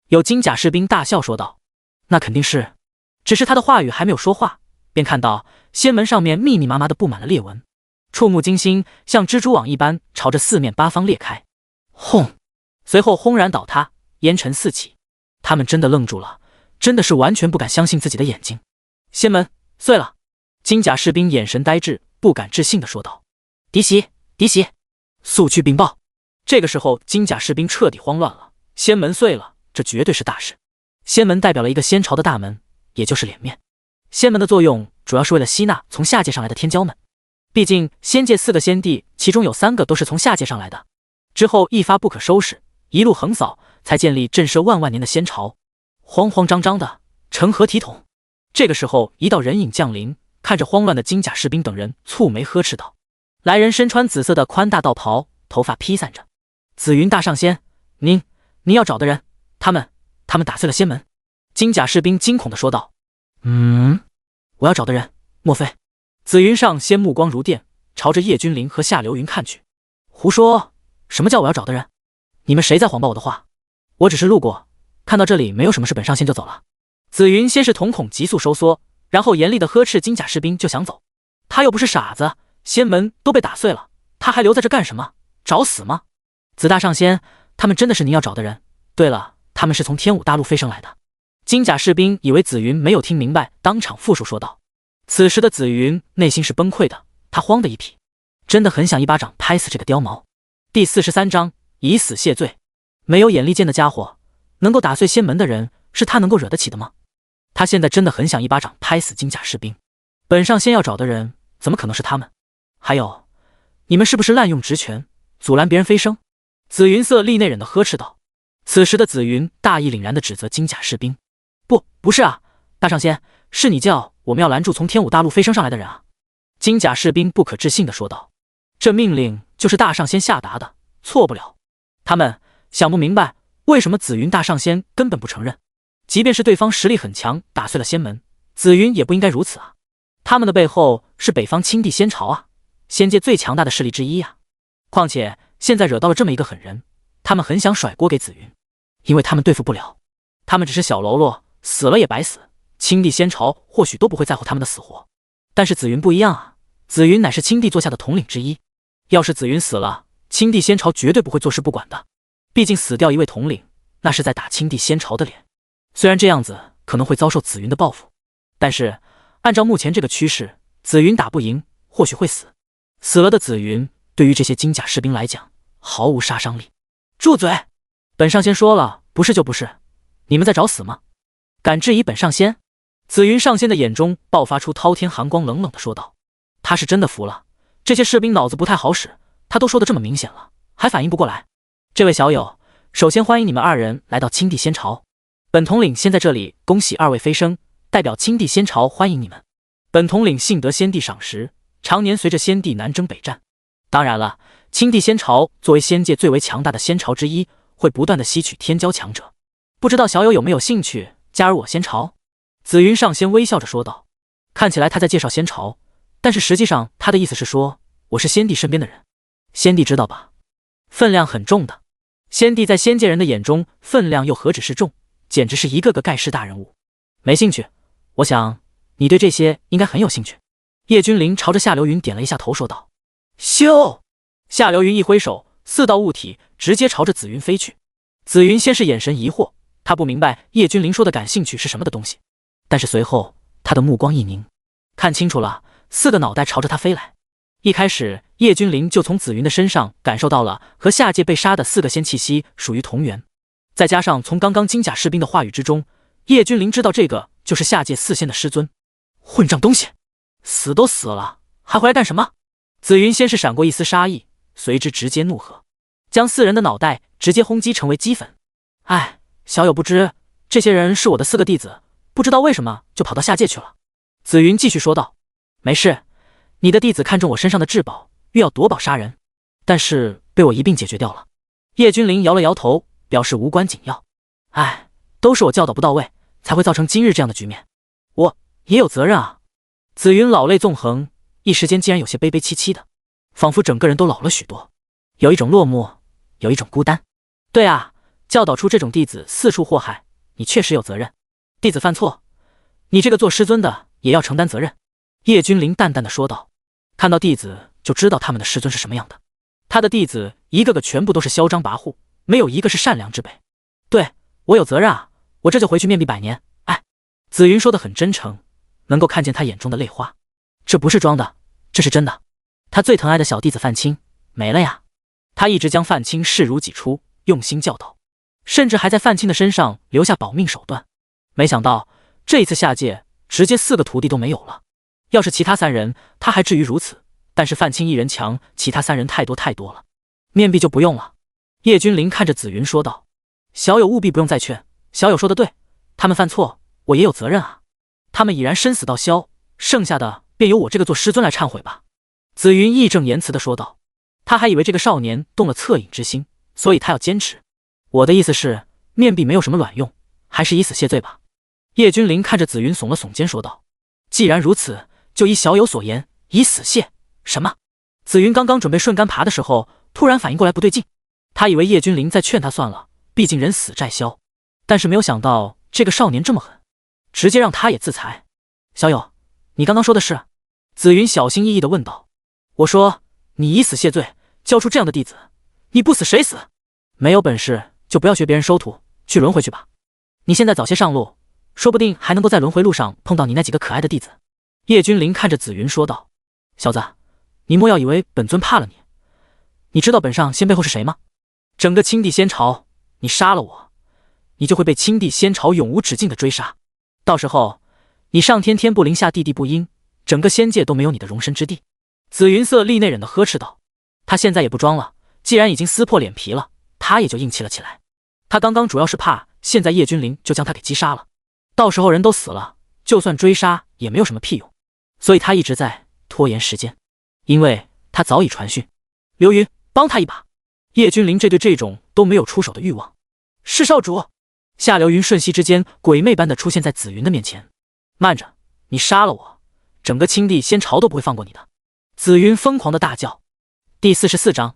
有金甲士兵大笑说道。那肯定是，只是他的话语还没有说话，便看到仙门上面密密麻麻的布满了裂纹，触目惊心，像蜘蛛网一般朝着四面八方裂开。轰！随后轰然倒塌，烟尘四起。他们真的愣住了，真的是完全不敢相信自己的眼睛。仙门碎了！金甲士兵眼神呆滞，不敢置信地说道。嫡媳，嫡媳，速去禀报！这个时候金甲士兵彻底慌乱了，仙门碎了，这绝对是大事。仙门代表了一个仙朝的大门，也就是脸面。仙门的作用主要是为了吸纳从下界上来的天骄们，毕竟仙界4个仙帝，其中有3个都是从下界上来的，之后一发不可收拾，一路横扫，才建立震慑万万年的仙朝。慌慌张张的，成何体统？这个时候一道人影降临，看着慌乱的金甲士兵等人，蹙眉呵斥道。来人身穿紫色的宽大道袍，头发披散着。紫云大上仙，您要找的人，他们他们打碎了仙门。金甲士兵惊恐地说道：“我要找的人，莫非？”紫云上仙目光如电，朝着叶君临和夏流云看去。胡说！什么叫我要找的人？你们谁在谎报我的话？我只是路过，看到这里没有什么事，本上仙就走了。紫云先是瞳孔急速收缩，然后严厉地呵斥金甲士兵就想走。他又不是傻子，仙门都被打碎了，他还留在这干什么？找死吗？紫大上仙，他们真的是您要找的人。对了，他们是从天武大陆飞升来的。金甲士兵以为紫云没有听明白，当场复述说道。此时的紫云内心是崩溃的，他慌得一匹，真的很想一巴掌拍死这个刁毛。第43章以死谢罪。没有眼力见的家伙，能够打碎仙门的人，是他能够惹得起的吗？他现在真的很想一巴掌拍死金甲士兵。本上仙要找的人，怎么可能是他们？还有，你们是不是滥用职权，阻拦别人飞升？紫云色厉内荏的呵斥道。此时的紫云大义凛然地指责金甲士兵：“不是啊，大上仙，是你叫我们要拦住从天武大陆飞升上来的人啊！”金甲士兵不可置信地说道：“这命令就是大上仙下达的，错不了。他们想不明白，为什么紫云大上仙根本不承认，即便是对方实力很强，打碎了仙门，紫云也不应该如此啊！他们的背后是北方青帝仙朝啊，仙界最强大的势力之一啊！况且现在惹到了这么一个狠人，他们很想甩锅给紫云，因为他们对付不了。他们只是小喽啰，死了也白死，青帝仙朝或许都不会在乎他们的死活。但是紫云不一样啊，紫云乃是青帝座下的统领之一，要是紫云死了，青帝仙朝绝对不会坐视不管的。毕竟死掉一位统领，那是在打青帝仙朝的脸。虽然这样子可能会遭受紫云的报复，但是按照目前这个趋势，紫云打不赢，或许会死。死了的紫云对于这些金甲士兵来讲毫无杀伤力。住嘴！本上仙说了，不是就不是，你们在找死吗？敢质疑本上仙？紫云上仙的眼中爆发出滔天寒光，冷冷地说道。他是真的服了，这些士兵脑子不太好使，他都说的这么明显了，还反应不过来。这位小友，首先欢迎你们二人来到青帝仙朝。本统领先在这里恭喜二位飞升，代表青帝仙朝欢迎你们。本统领幸得先帝赏识，常年随着先帝南征北战。当然了，青帝仙朝作为仙界最为强大的仙朝之一，会不断的吸取天骄强者。不知道小友有没有兴趣加入我仙朝？紫云上仙微笑着说道。看起来他在介绍仙朝，但是实际上他的意思是说，我是先帝身边的人。先帝知道吧？分量很重的。先帝在仙界人的眼中，分量又何止是重，简直是一个个盖世大人物。没兴趣，我想你对这些应该很有兴趣。叶君临朝着夏流云点了一下头，说道。咻！夏流云一挥手，4道物体直接朝着紫云飞去。紫云先是眼神疑惑，他不明白叶君临说的感兴趣是什么的东西，但是随后他的目光一凝，看清楚了，4个脑袋朝着他飞来。一开始叶君临就从紫云的身上感受到了和下界被杀的4个仙气息属于同源，再加上从刚刚金甲士兵的话语之中，叶君临知道这个就是下界4仙的师尊。混账东西，死都死了，还回来干什么？紫云先是闪过一丝杀意，随之直接怒喝，将4人的脑袋直接轰击成为齑粉。哎，小友不知，这些人是我的4个弟子，不知道为什么就跑到下界去了。紫云继续说道。没事，你的弟子看中我身上的至宝，欲要夺宝杀人，但是被我一并解决掉了。叶君临摇了摇头，表示无关紧要。哎，都是我教导不到位，才会造成今日这样的局面，我也有责任啊。紫云老泪纵横，一时间竟然有些悲悲戚戚的，仿佛整个人都老了许多，有一种落寞，有一种孤单。对啊，教导出这种弟子四处祸害，你确实有责任。弟子犯错，你这个做师尊的也要承担责任。叶君临淡淡的说道。看到弟子就知道他们的师尊是什么样的，他的弟子一个个全部都是嚣张跋扈，没有一个是善良之辈。对，我有责任啊，我这就回去面壁百年。哎，紫云说的很真诚，能够看见他眼中的泪花，这不是装的，这是真的。他最疼爱的小弟子范青没了呀，他一直将范青视如己出，用心教导，甚至还在范青的身上留下保命手段。没想到这一次下界直接4个徒弟都没有了，要是其他3人他还至于如此，但是范青一人强，其他3人太多了，面壁就不用了。叶君临看着紫云说道。小友务必不用再劝，小友说的对，他们犯错我也有责任啊，他们已然生死道消，剩下的便由我这个做师尊来忏悔吧。紫云义正言辞地说道。他还以为这个少年动了恻隐之心，所以他要坚持。我的意思是，面壁没有什么卵用，还是以死谢罪吧。叶君临看着紫云耸了耸肩说道：既然如此，就依小友所言，以死谢。什么？紫云刚刚准备顺杆爬的时候，突然反应过来不对劲，他以为叶君临在劝他算了，毕竟人死债消，但是没有想到这个少年这么狠，直接让他也自裁。小友，你刚刚说的是？紫云小心翼翼地问道。我说你以死谢罪，教出这样的弟子，你不死谁死？没有本事就不要学别人收徒，去轮回去吧。你现在早些上路，说不定还能够在轮回路上碰到你那几个可爱的弟子。叶君临看着紫云说道：小子，你莫要以为本尊怕了你，你知道本上仙背后是谁吗？整个青帝仙朝，你杀了我，你就会被青帝仙朝永无止境的追杀，到时候你上天天不灵，下地地不应，整个仙界都没有你的容身之地。紫云色厉内忍的呵斥道。他现在也不装了，既然已经撕破脸皮了，他也就硬气了起来。他刚刚主要是怕现在叶君临就将他给击杀了，到时候人都死了，就算追杀也没有什么屁用，所以他一直在拖延时间。因为他早已传讯刘云帮他一把。叶君临对这种都没有出手的欲望。是少主。夏流云瞬息之间鬼魅般的出现在紫云的面前。慢着，你杀了我，整个青帝仙朝都不会放过你的。紫云疯狂的大叫。第44章，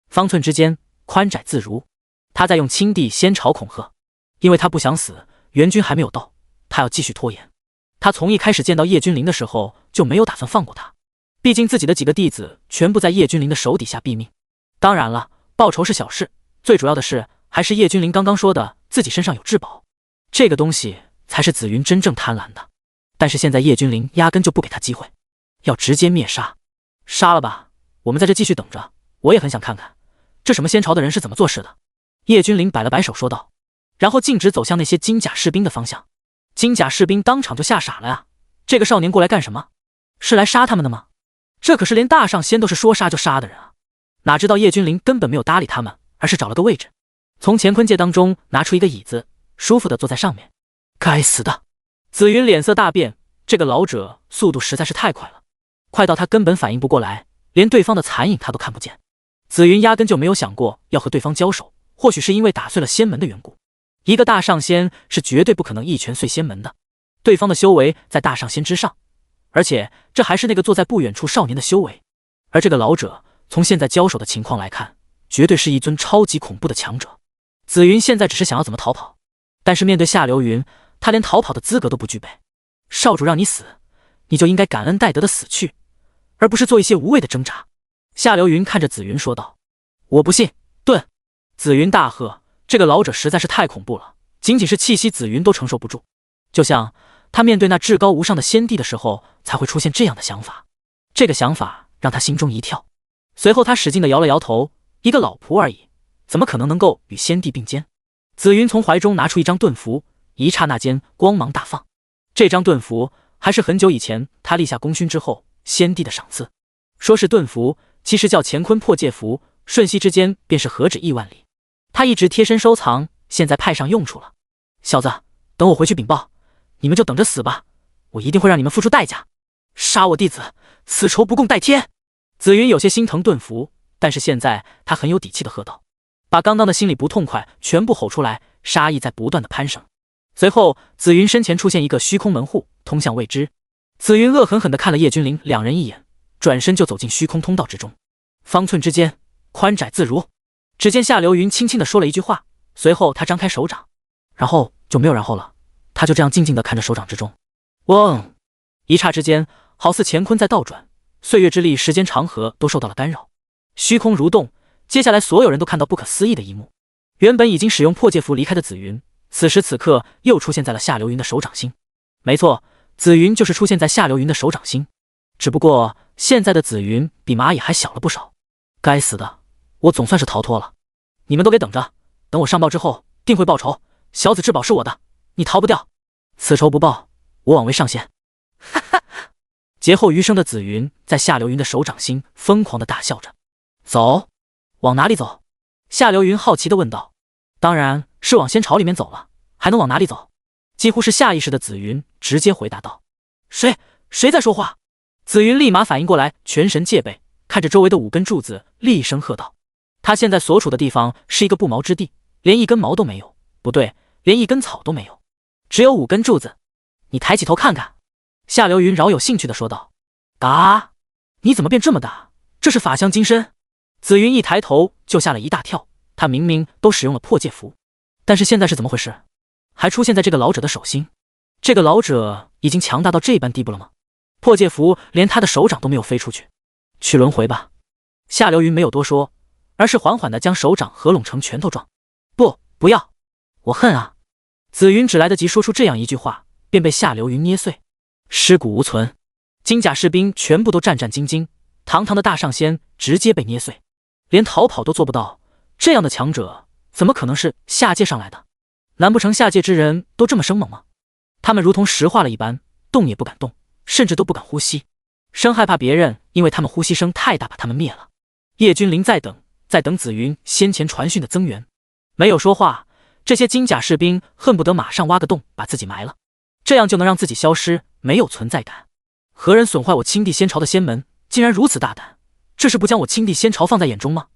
方寸之间，宽窄自如。他在用青帝仙朝恐吓，因为他不想死，援军还没有到，他要继续拖延。他从一开始见到叶君临的时候就没有打算放过他，毕竟自己的几个弟子全部在叶君临的手底下毙命。当然了，报仇是小事，最主要的是还是叶君临刚刚说的自己身上有至宝，这个东西才是紫云真正贪婪的。但是现在叶君临压根就不给他机会，要直接灭杀。杀了吧，我们在这继续等着，我也很想看看这什么仙朝的人是怎么做事的。叶君临摆了摆手说道，然后径直走向那些金甲士兵的方向。金甲士兵当场就吓傻了呀，这个少年过来干什么？是来杀他们的吗？这可是连大上仙都是说杀就杀的人啊！哪知道叶君临根本没有搭理他们，而是找了个位置，从乾坤界当中拿出一个椅子，舒服的坐在上面。该死的！紫云脸色大变，这个老者速度实在是太快了，快到他根本反应不过来，连对方的残影他都看不见。紫云压根就没有想过要和对方交手，或许是因为打碎了仙门的缘故。一个大上仙是绝对不可能一拳碎仙门的，对方的修为在大上仙之上，而且这还是那个坐在不远处少年的修为。而这个老者从现在交手的情况来看，绝对是一尊超级恐怖的强者。紫云现在只是想要怎么逃跑，但是面对夏流云，他连逃跑的资格都不具备。少主让你死，你就应该感恩戴德的死去，而不是做一些无谓的挣扎。夏流云看着紫云说道。我不信。顿！紫云大喝，这个老者实在是太恐怖了，仅仅是气息紫云都承受不住，就像他面对那至高无上的仙帝的时候才会出现这样的想法。这个想法让他心中一跳，随后他使劲地摇了摇头，一个老仆而已，怎么可能够与仙帝并肩？紫云从怀中拿出一张盾符，一刹那间光芒大放。这张盾符还是很久以前他立下功勋之后仙帝的赏赐，说是盾符，其实叫乾坤破界符，瞬息之间便是何止亿万里。他一直贴身收藏，现在派上用处了。小子，等我回去禀报，你们就等着死吧，我一定会让你们付出代价。杀我弟子，此仇不共戴天！紫云有些心疼盾符，但是现在他很有底气的喝道，把刚刚的心里不痛快全部吼出来，杀意在不断的攀升。随后紫云身前出现一个虚空门户，通向未知。紫云恶狠狠地看了叶君临两人一眼，转身就走进虚空通道之中。方寸之间，宽窄自如。只见夏流云轻轻地说了一句话，随后他张开手掌，然后就没有然后了，他就这样静静地看着手掌之中。嗡！一刹之间，好似乾坤在倒转，岁月之力、时间长河都受到了干扰，虚空蠕动。接下来所有人都看到不可思议的一幕，原本已经使用破界符离开的紫云，此时此刻又出现在了夏流云的手掌心。没错，紫云就是出现在夏流云的手掌心，只不过现在的紫云比蚂蚁还小了不少。该死的，我总算是逃脱了，你们都给等着，等我上报之后定会报仇，小子至宝是我的，你逃不掉，此仇不报，我枉为上仙。哈哈！劫后余生的紫云在夏流云的手掌心疯狂地大笑着。走？往哪里走？夏流云好奇地问道。当然是往仙朝里面走了，还能往哪里走？几乎是下意识的紫云直接回答道。谁在说话？紫云立马反应过来，全神戒备，看着周围的5根柱子，厉声喝道。他现在所处的地方是一个不毛之地，连一根毛都没有，不对，连一根草都没有，只有5根柱子。你抬起头看看。夏流云饶有兴趣地说道。啊，你怎么变这么大？这是法相金身？紫云一抬头就吓了一大跳，他明明都使用了破戒符，但是现在是怎么回事？还出现在这个老者的手心？这个老者已经强大到这般地步了吗？破戒符连他的手掌都没有飞出去。去轮回吧。夏流云没有多说，而是缓缓地将手掌合拢成拳头状。不要，我恨啊！紫云只来得及说出这样一句话，便被夏流云捏碎，尸骨无存。金甲士兵全部都战战兢兢，堂堂的大上仙直接被捏碎，连逃跑都做不到。这样的强者怎么可能是下界上来的？难不成下界之人都这么生猛吗？他们如同石化了一般，动也不敢动，甚至都不敢呼吸，生害怕别人因为他们呼吸声太大把他们灭了。叶君临在等紫云先前传讯的增援，没有说话。这些金甲士兵恨不得马上挖个洞把自己埋了，这样就能让自己消失，没有存在感。何人损坏我青帝仙朝的仙门，竟然如此大胆？这是不将我青帝仙朝放在眼中吗？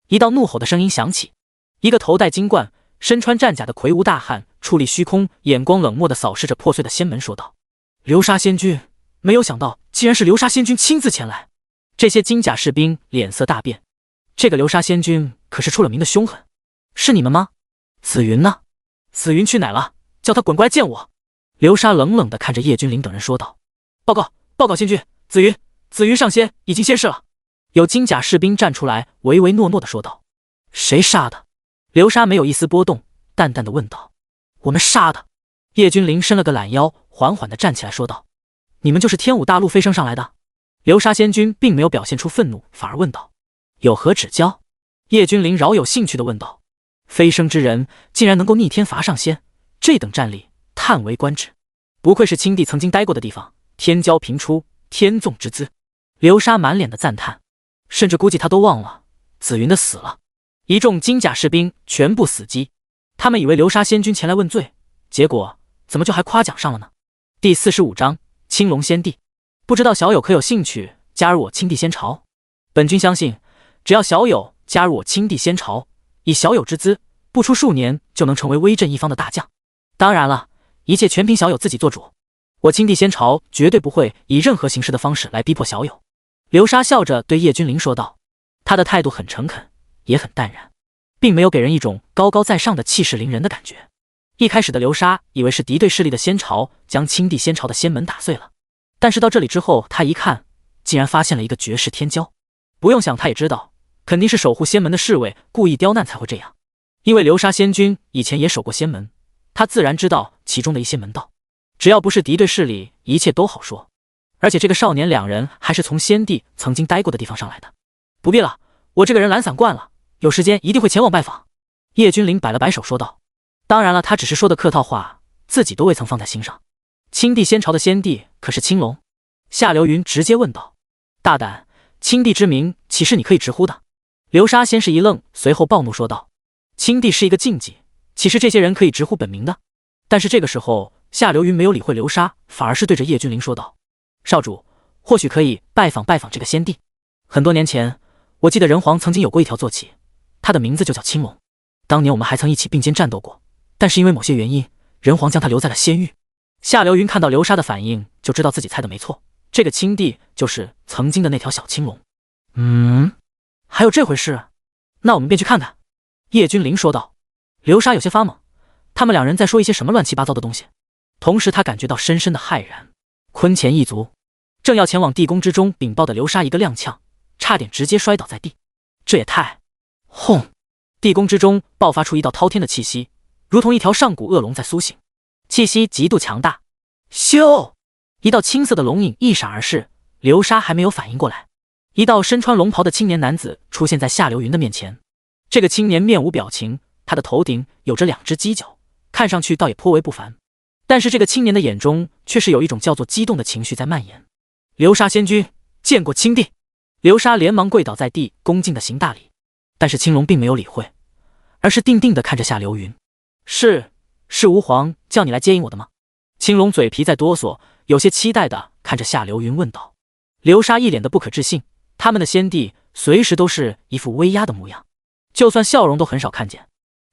一道怒吼的声音响起，一个头戴金冠、身穿战甲的魁梧大汉矗立虚空，眼光冷漠地扫视着破碎的仙门，说道：流沙仙君，没有想到竟然是流沙仙君亲自前来。这些金甲士兵脸色大变，这个流沙仙君可是出了名的凶狠。是你们吗？紫云呢？紫云去哪了？叫他滚过来见我。流沙冷冷地看着叶君临等人说道。报告仙君，紫云上仙已经仙逝了。有金甲士兵站出来唯唯诺诺地说道。谁杀的？流沙没有一丝波动，淡淡地问道。我们杀的。叶君临伸了个懒腰，缓缓地站起来说道。你们就是天武大陆飞升上来的？流沙仙君并没有表现出愤怒，反而问道。有何指教？叶君临饶有兴趣地问道。飞升之人竟然能够逆天罚上仙，这等战力叹为观止，不愧是青帝曾经待过的地方，天骄频出，天纵之姿。流沙满脸的赞叹，甚至估计他都忘了紫云的死了。一众金甲士兵全部死机，他们以为流沙仙君前来问罪，结果怎么就还夸奖上了呢？第45章青龙仙帝。不知道小友可有兴趣加入我青帝仙朝？本君相信，只要小友加入我青帝仙朝，以小友之资，不出数年就能成为威震一方的大将。当然了，一切全凭小友自己做主。我青帝仙朝绝对不会以任何形式的方式来逼迫小友。流沙笑着对叶君临说道，他的态度很诚恳，也很淡然，并没有给人一种高高在上的气势凌人的感觉。一开始的流沙以为是敌对势力的仙朝将青帝仙朝的仙门打碎了，但是到这里之后，他一看，竟然发现了一个绝世天骄。不用想，他也知道肯定是守护仙门的侍卫故意刁难才会这样，因为流沙仙君以前也守过仙门，他自然知道其中的一些门道。只要不是敌对势力，一切都好说。而且这个少年两人还是从仙帝曾经待过的地方上来的。不必了，我这个人懒散惯了，有时间一定会前往拜访。叶君临摆了摆手说道。当然了，他只是说的客套话，自己都未曾放在心上。青帝仙朝的仙帝可是青龙？夏流云直接问道。大胆，青帝之名岂是你可以直呼的？流沙先是一愣，随后暴怒说道。青帝是一个禁忌，岂是这些人可以直呼本名的？但是这个时候，夏流云没有理会流沙，反而是对着叶君临说道。少主，或许可以拜访拜访这个仙帝。很多年前，我记得人皇曾经有过一条坐骑，他的名字就叫青龙。当年我们还曾一起并肩战斗过，但是因为某些原因，人皇将他留在了仙域。夏流云看到流沙的反应，就知道自己猜的没错，这个青帝就是曾经的那条小青龙。还有这回事？那我们便去看看。叶君临说道。流沙有些发懵，他们两人在说一些什么乱七八糟的东西。同时他感觉到深深的骇然。坤前一族正要前往地宫之中禀报的流沙一个踉跄，差点直接摔倒在地。这也太……轰！地宫之中爆发出一道滔天的气息，如同一条上古恶龙在苏醒，气息极度强大。咻！一道青色的龙影一闪而逝，流沙还没有反应过来，一道身穿龙袍的青年男子出现在夏流云的面前。这个青年面无表情，他的头顶有着2只犄角，看上去倒也颇为不凡。但是这个青年的眼中却是有一种叫做激动的情绪在蔓延。流沙仙君，见过青帝。流沙连忙跪倒在地，恭敬的行大礼。但是青龙并没有理会，而是定定的看着夏流云。是吾皇叫你来接应我的吗？青龙嘴皮在哆嗦，有些期待的看着夏流云问道。流沙一脸的不可置信，他们的先帝随时都是一副威压的模样，就算笑容都很少看见。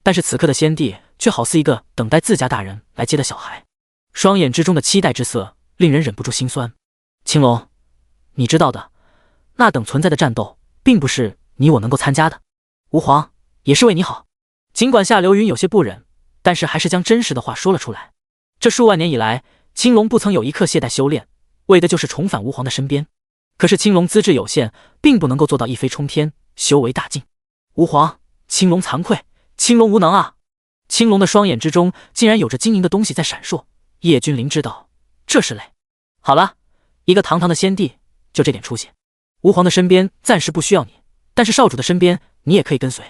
但是此刻的先帝却好似一个等待自家大人来接的小孩，双眼之中的期待之色令人忍不住心酸。青龙，你知道的，那等存在的战斗并不是你我能够参加的。吾皇也是为你好。尽管夏流云有些不忍，但是还是将真实的话说了出来。这数万年以来，青龙不曾有一刻懈怠修炼，为的就是重返吾皇的身边。可是青龙资质有限，并不能够做到一飞冲天，修为大进。吾皇，青龙惭愧，青龙无能啊！青龙的双眼之中竟然有着晶莹的东西在闪烁。叶君临知道这是泪。好了，一个堂堂的先帝，就这点出息。吾皇的身边暂时不需要你，但是少主的身边你也可以跟随。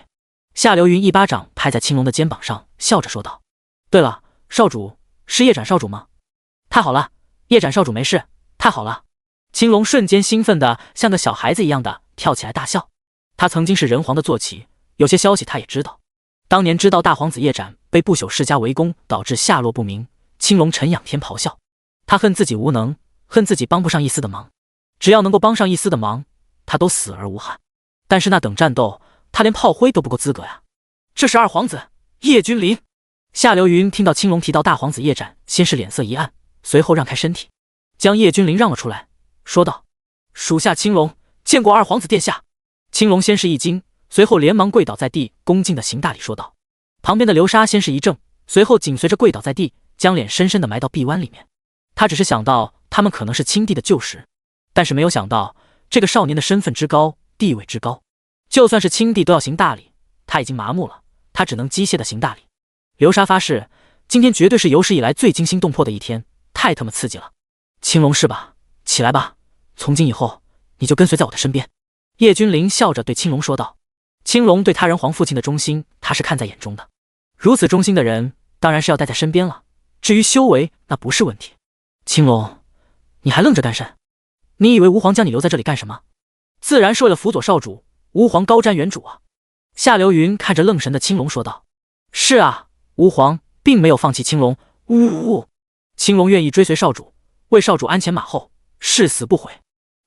夏流云一巴掌拍在青龙的肩膀上，笑着说道：对了，少主是叶斩少主吗？太好了，叶斩少主没事，太好了。青龙瞬间兴奋的像个小孩子一样的跳起来大笑。他曾经是人皇的坐骑，有些消息他也知道。当年知道大皇子叶斩被不朽世家围攻，导致下落不明，青龙沉仰天咆哮。他恨自己无能，恨自己帮不上一丝的忙，只要能够帮上一丝的忙，他都死而无憾。但是那等战斗，他连炮灰都不够资格呀。这是二皇子叶君临。夏流云听到青龙提到大皇子叶斩，先是脸色一暗，随后让开身体，将叶君临让了出来，说道：属下青龙见过二皇子殿下。青龙先是一惊，随后连忙跪倒在地，恭敬的行大礼说道。旁边的流沙先是一怔，随后紧随着跪倒在地，将脸深深的埋到臂弯里面。他只是想到他们可能是青帝的旧识，但是没有想到这个少年的身份之高，地位之高，就算是青帝都要行大礼，他已经麻木了，他只能机械的行大礼。流沙发誓，今天绝对是有史以来最惊心动魄的一天，太他妈刺激了。青龙是吧？起来吧，从今以后你就跟随在我的身边。叶君临笑着对青龙说道。青龙对他人皇父亲的忠心，他是看在眼中的。如此忠心的人，当然是要带在身边了。至于修为，那不是问题。青龙，你还愣着干甚？你以为吾皇将你留在这里干什么？自然是为了辅佐少主，吾皇高瞻远瞩啊。夏流云看着愣神的青龙说道。是啊，吾皇并没有放弃青龙。呜呜呜！青龙愿意追随少主，为少主鞍前马后，誓死不悔。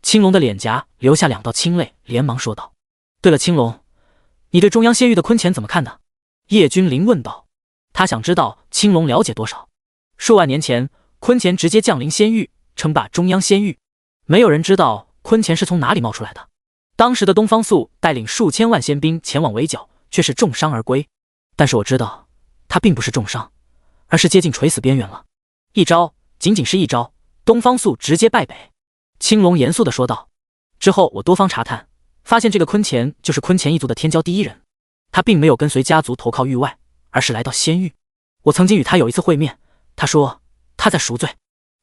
青龙的脸颊流下2道清泪，连忙说道。对了，青龙，你对中央仙域的坤钱怎么看的？叶君临问道。他想知道青龙了解多少。数万年前，坤钱直接降临仙域，称霸中央仙域，没有人知道坤钱是从哪里冒出来的。当时的东方素带领数千万仙兵前往围剿，却是重伤而归。但是我知道，他并不是重伤，而是接近垂死边缘了。一招，仅仅是一招，东方素直接败北。青龙严肃地说道。之后我多方查探，发现这个坤钱就是坤钱一族的天骄第一人。他并没有跟随家族投靠域外，而是来到仙域。我曾经与他有一次会面，他说他在赎罪。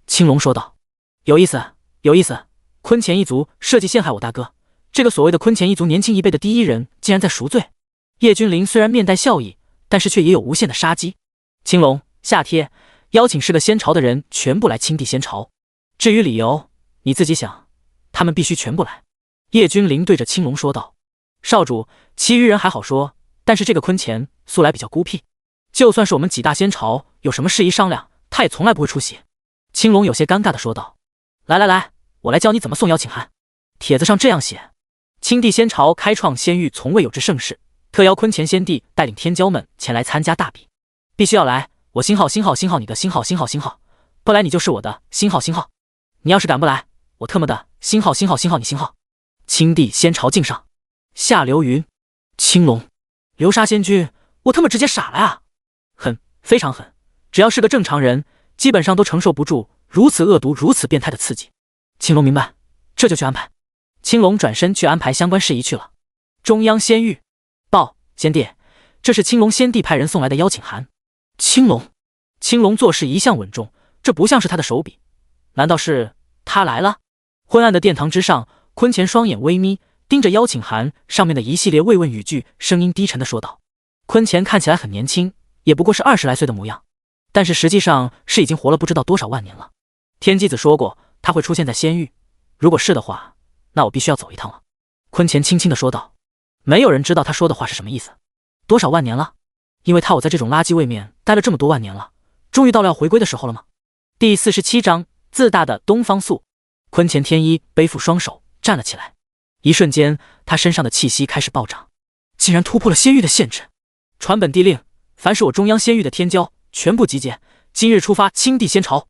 青龙说道。有意思，有意思，坤钱一族设计陷害我大哥，这个所谓的坤钱一族年轻一辈的第一人竟然在赎罪。叶君临虽然面带笑意，但是却也有无限的杀机。青龙，下帖邀请是个仙朝的人全部来青帝仙朝，至于理由你自己想，他们必须全部来。叶君临对着青龙说道。少主，其余人还好说，但是这个坤钱素来比较孤僻，就算是我们几大仙朝有什么事宜商量，他也从来不会出席。青龙有些尴尬的说道。来来来，我来教你怎么送邀请函。帖子上这样写：青帝仙朝开创仙域从未有之盛世，特邀坤钱仙帝带领天骄们前来参加大比，必须要来，我星号星号星号你的星号星号星号，不来你就是我的星号星号，你要是敢不来，我特么的星号星号星号你星号。青帝仙朝敬上。夏流云，青龙，流沙仙君，我特么直接傻了啊！狠，非常狠，只要是个正常人，基本上都承受不住如此恶毒、如此变态的刺激。青龙明白，这就去安排。青龙转身去安排相关事宜去了。中央仙域，报，仙帝，这是青龙仙帝派人送来的邀请函。青龙做事一向稳重，这不像是他的手笔，难道是他来了？昏暗的殿堂之上，坤钱双眼微眯，盯着邀请函上面的一系列慰问语句，声音低沉的说道。坤钱看起来很年轻，也不过是20来岁的模样，但是实际上是已经活了不知道多少万年了。天机子说过他会出现在仙域，如果是的话，那我必须要走一趟了。坤钱轻轻的说道。没有人知道他说的话是什么意思。多少万年了？因为我在这种垃圾位面待了这么多万年了，终于到了要回归的时候了吗？第47章，自大的东方素。坤钱天一背负双手站了起来，一瞬间他身上的气息开始暴涨，竟然突破了仙域的限制。传本地令，凡是我中央仙域的天骄，全部集结，今日出发青帝仙朝。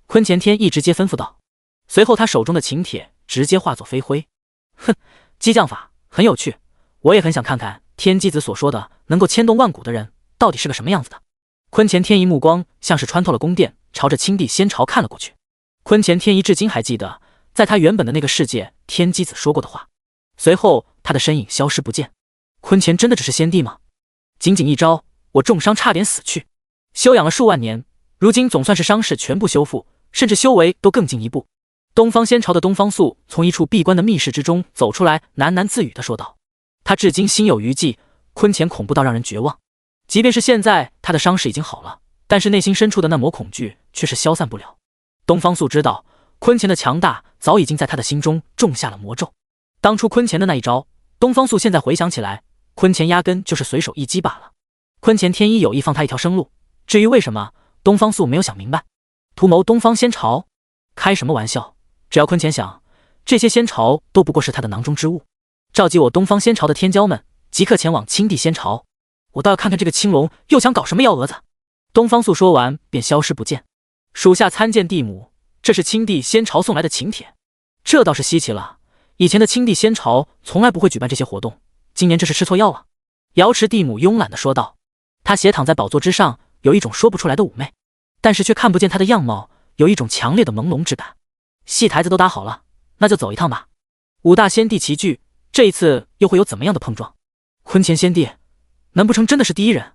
坤前天意直接吩咐道。随后他手中的请帖直接化作飞灰。哼，激将法很有趣，我也很想看看天机子所说的能够牵动万古的人到底是个什么样子的。坤前天一目光像是穿透了宫殿，朝着青帝仙朝看了过去。坤前天一至今还记得在他原本的那个世界天机子说过的话。随后他的身影消失不见。坤前真的只是先帝吗？仅仅一招，我重伤差点死去，休养了数万年，如今总算是伤势全部修复，甚至修为都更进一步。东方仙朝的东方素从一处闭关的密室之中走出来，喃喃自语地说道。他至今心有余悸，坤前恐怖到让人绝望。即便是现在他的伤势已经好了，但是内心深处的那抹恐惧却是消散不了。东方素知道坤前的强大早已经在他的心中种下了魔咒。当初坤前的那一招，东方素现在回想起来，坤前压根就是随手一击罢了。坤前天一有意放他一条生路，至于为什么，东方素没有想明白。图谋东方仙朝？开什么玩笑，只要坤前想，这些仙朝都不过是他的囊中之物。召集我东方仙朝的天骄们，即刻前往青帝仙朝。我倒要看看这个青龙又想搞什么幺蛾子。东方素说完便消失不见。属下参见帝母，这是青帝仙朝送来的请帖。这倒是稀奇了，以前的青帝仙朝从来不会举办这些活动，今年这是吃错药了。瑶池帝母慵懒地说道。她斜躺在宝座之上，有一种说不出来的妩媚，但是却看不见她的样貌，有一种强烈的朦胧之感。戏台子都搭好了，那就走一趟吧。五大仙帝齐聚，这一次又会有怎么样的碰撞？坤前仙帝，难不成真的是第一人？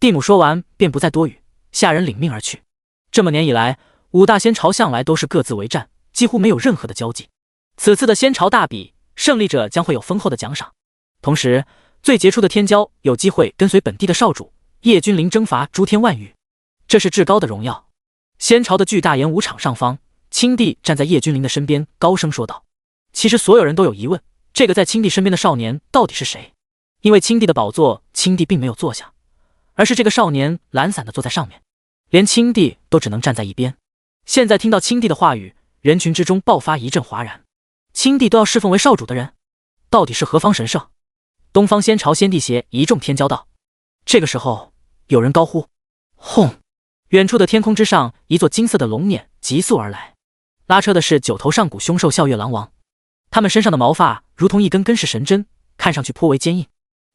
帝母说完便不再多语，下人领命而去。这么年以来，五大仙朝向来都是各自为战，几乎没有任何的交际。此次的仙朝大比，胜利者将会有丰厚的奖赏，同时最杰出的天骄有机会跟随本地的少主叶君临征伐诸天万域，这是至高的荣耀。仙朝的巨大演武场上方，青帝站在叶君临的身边，高声说道。其实所有人都有疑问，这个在青帝身边的少年到底是谁？因为青帝的宝座，青帝并没有坐下，而是这个少年懒散地坐在上面，连青帝都只能站在一边。现在听到青帝的话语，人群之中爆发一阵哗然。青帝都要侍奉为少主的人，到底是何方神圣？东方仙朝仙帝携一众天骄道。这个时候，有人高呼：轰！远处的天空之上，一座金色的龙辇急速而来，拉车的是九头上古凶兽啸月狼王。他们身上的毛发如同一根根是神针，看上去颇为坚硬。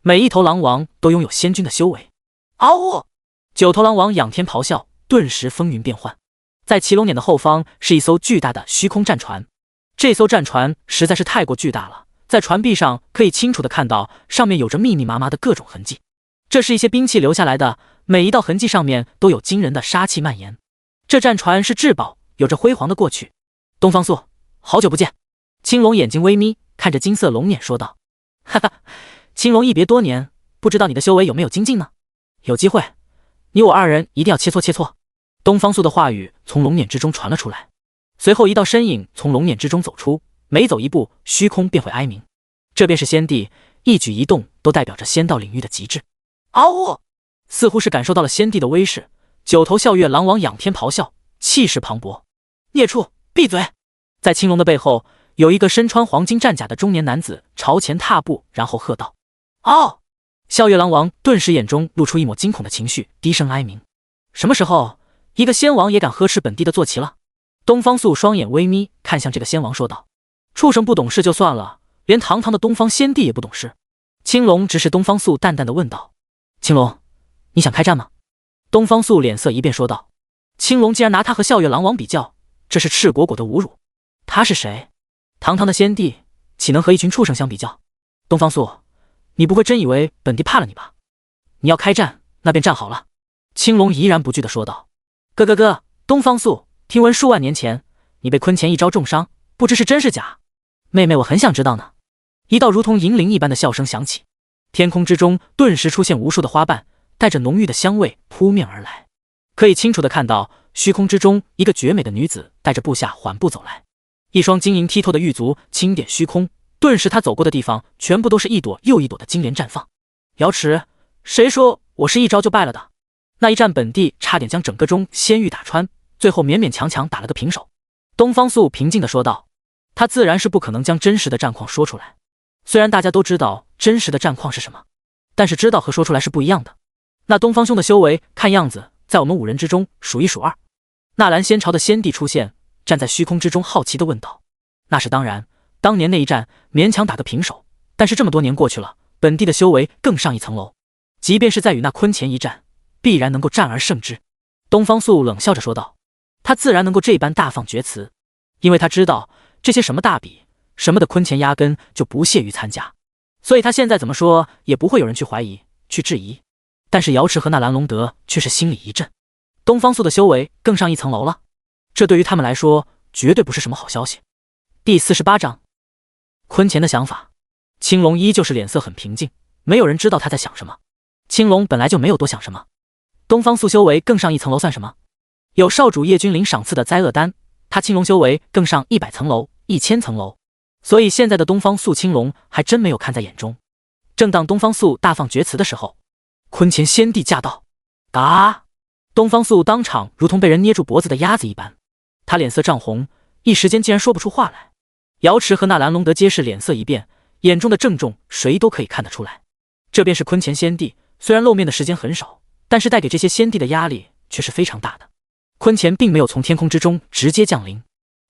每一头狼王都拥有仙君的修为。嗷呜！九头狼王仰天咆哮，顿时风云变幻。在骑龙辇的后方是一艘巨大的虚空战船，这艘战船实在是太过巨大了，在船壁上可以清楚地看到上面有着密密麻麻的各种痕迹，这是一些兵器留下来的，每一道痕迹上面都有惊人的杀气蔓延。这战船是至宝，有着辉煌的过去。东方素，好久不见。青龙眼睛微眯，看着金色龙辇说道。哈哈，青龙一别多年，不知道你的修为有没有精进呢？有机会，你我二人一定要切磋切磋。东方素的话语从龙辇之中传了出来，随后一道身影从龙辇之中走出，每走一步，虚空便会哀鸣。这便是仙帝，一举一动都代表着仙道领域的极致。嗷呜！似乎是感受到了仙帝的威势，九头啸月狼王仰天咆哮，气势磅礴。孽畜，闭嘴！在青龙的背后，有一个身穿黄金战甲的中年男子朝前踏步，然后喝道：嗷！啸月狼王顿时眼中露出一抹惊恐的情绪，低声哀鸣。什么时候一个仙王也敢呵斥本地的坐骑了？东方素双眼微眯，看向这个仙王说道：畜生不懂事就算了，连堂堂的东方仙帝也不懂事。青龙直视东方素，淡淡的问道：青龙，你想开战吗？东方素脸色一变说道：青龙竟然拿他和啸月狼王比较，这是赤果果的侮辱。他是谁？堂堂的仙帝，岂能和一群畜生相比较？东方素，你不会真以为本地怕了你吧？你要开战，那便站好了。青龙怡然不惧地说道。哥，东方素，听闻数万年前你被坤前一招重伤，不知是真是假？妹妹我很想知道呢。一道如同银铃一般的笑声响起，天空之中顿时出现无数的花瓣，带着浓郁的香味扑面而来。可以清楚地看到虚空之中一个绝美的女子带着部下缓步走来，一双晶莹剔透的玉足轻点虚空，顿时她走过的地方全部都是一朵又一朵的金莲绽放。瑶池，谁说我是一招就败了的？那一战本地差点将整个中仙域打穿，最后勉勉强强打了个平手。东方素平静地说道。他自然是不可能将真实的战况说出来，虽然大家都知道真实的战况是什么，但是知道和说出来是不一样的。那东方兄的修为，看样子在我们5人之中数一数二。纳兰仙朝的先帝出现，站在虚空之中，好奇地问道：“那是当然，当年那一战勉强打个平手，但是这么多年过去了，本帝的修为更上一层楼，即便是在与那坤乾一战，必然能够战而胜之。”东方素冷笑着说道：“他自然能够这般大放厥词，因为他知道这些什么大比什么的坤乾压根就不屑于参加，所以他现在怎么说也不会有人去怀疑、去质疑。但是瑶池和纳兰龙德却是心里一震，东方素的修为更上一层楼了，这对于他们来说绝对不是什么好消息。第48章，坤乾的想法。青龙依旧是脸色很平静，没有人知道他在想什么。青龙本来就没有多想什么，东方素修为更上一层楼算什么？有少主叶君临赏赐的灾厄丹，他青龙修为更上100层楼、1000层楼，所以现在的东方素青龙还真没有看在眼中。正当东方素大放厥词的时候，坤乾先帝驾到！嘎！东方素当场如同被人捏住脖子的鸭子一般，他脸色涨红，一时间竟然说不出话来。瑶池和纳兰龙德皆是脸色一变，眼中的郑重谁都可以看得出来。这便是坤乾先帝，虽然露面的时间很少，但是带给这些先帝的压力却是非常大的。坤乾并没有从天空之中直接降临，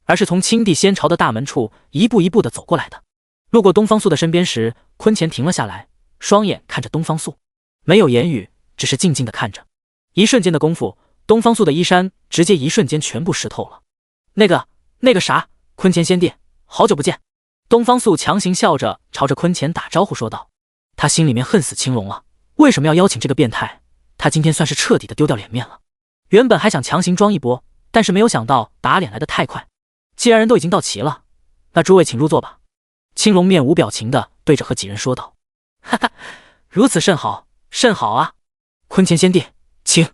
而是从青帝仙朝的大门处一步一步地走过来的。路过东方素的身边时，坤乾停了下来，双眼看着东方素，没有言语，只是静静地看着。一瞬间的功夫，东方素的衣衫直接一瞬间全部湿透了。那个啥，坤乾先帝，好久不见。东方素强行笑着朝着坤乾打招呼说道。他心里面恨死青龙了，为什么要邀请这个变态？他今天算是彻底的丢掉脸面了。原本还想强行装一波，但是没有想到打脸来得太快。既然人都已经到齐了，那诸位请入座吧。青龙面无表情的对着和几人说道。哈哈，如此甚好，甚好啊！坤乾先帝，请。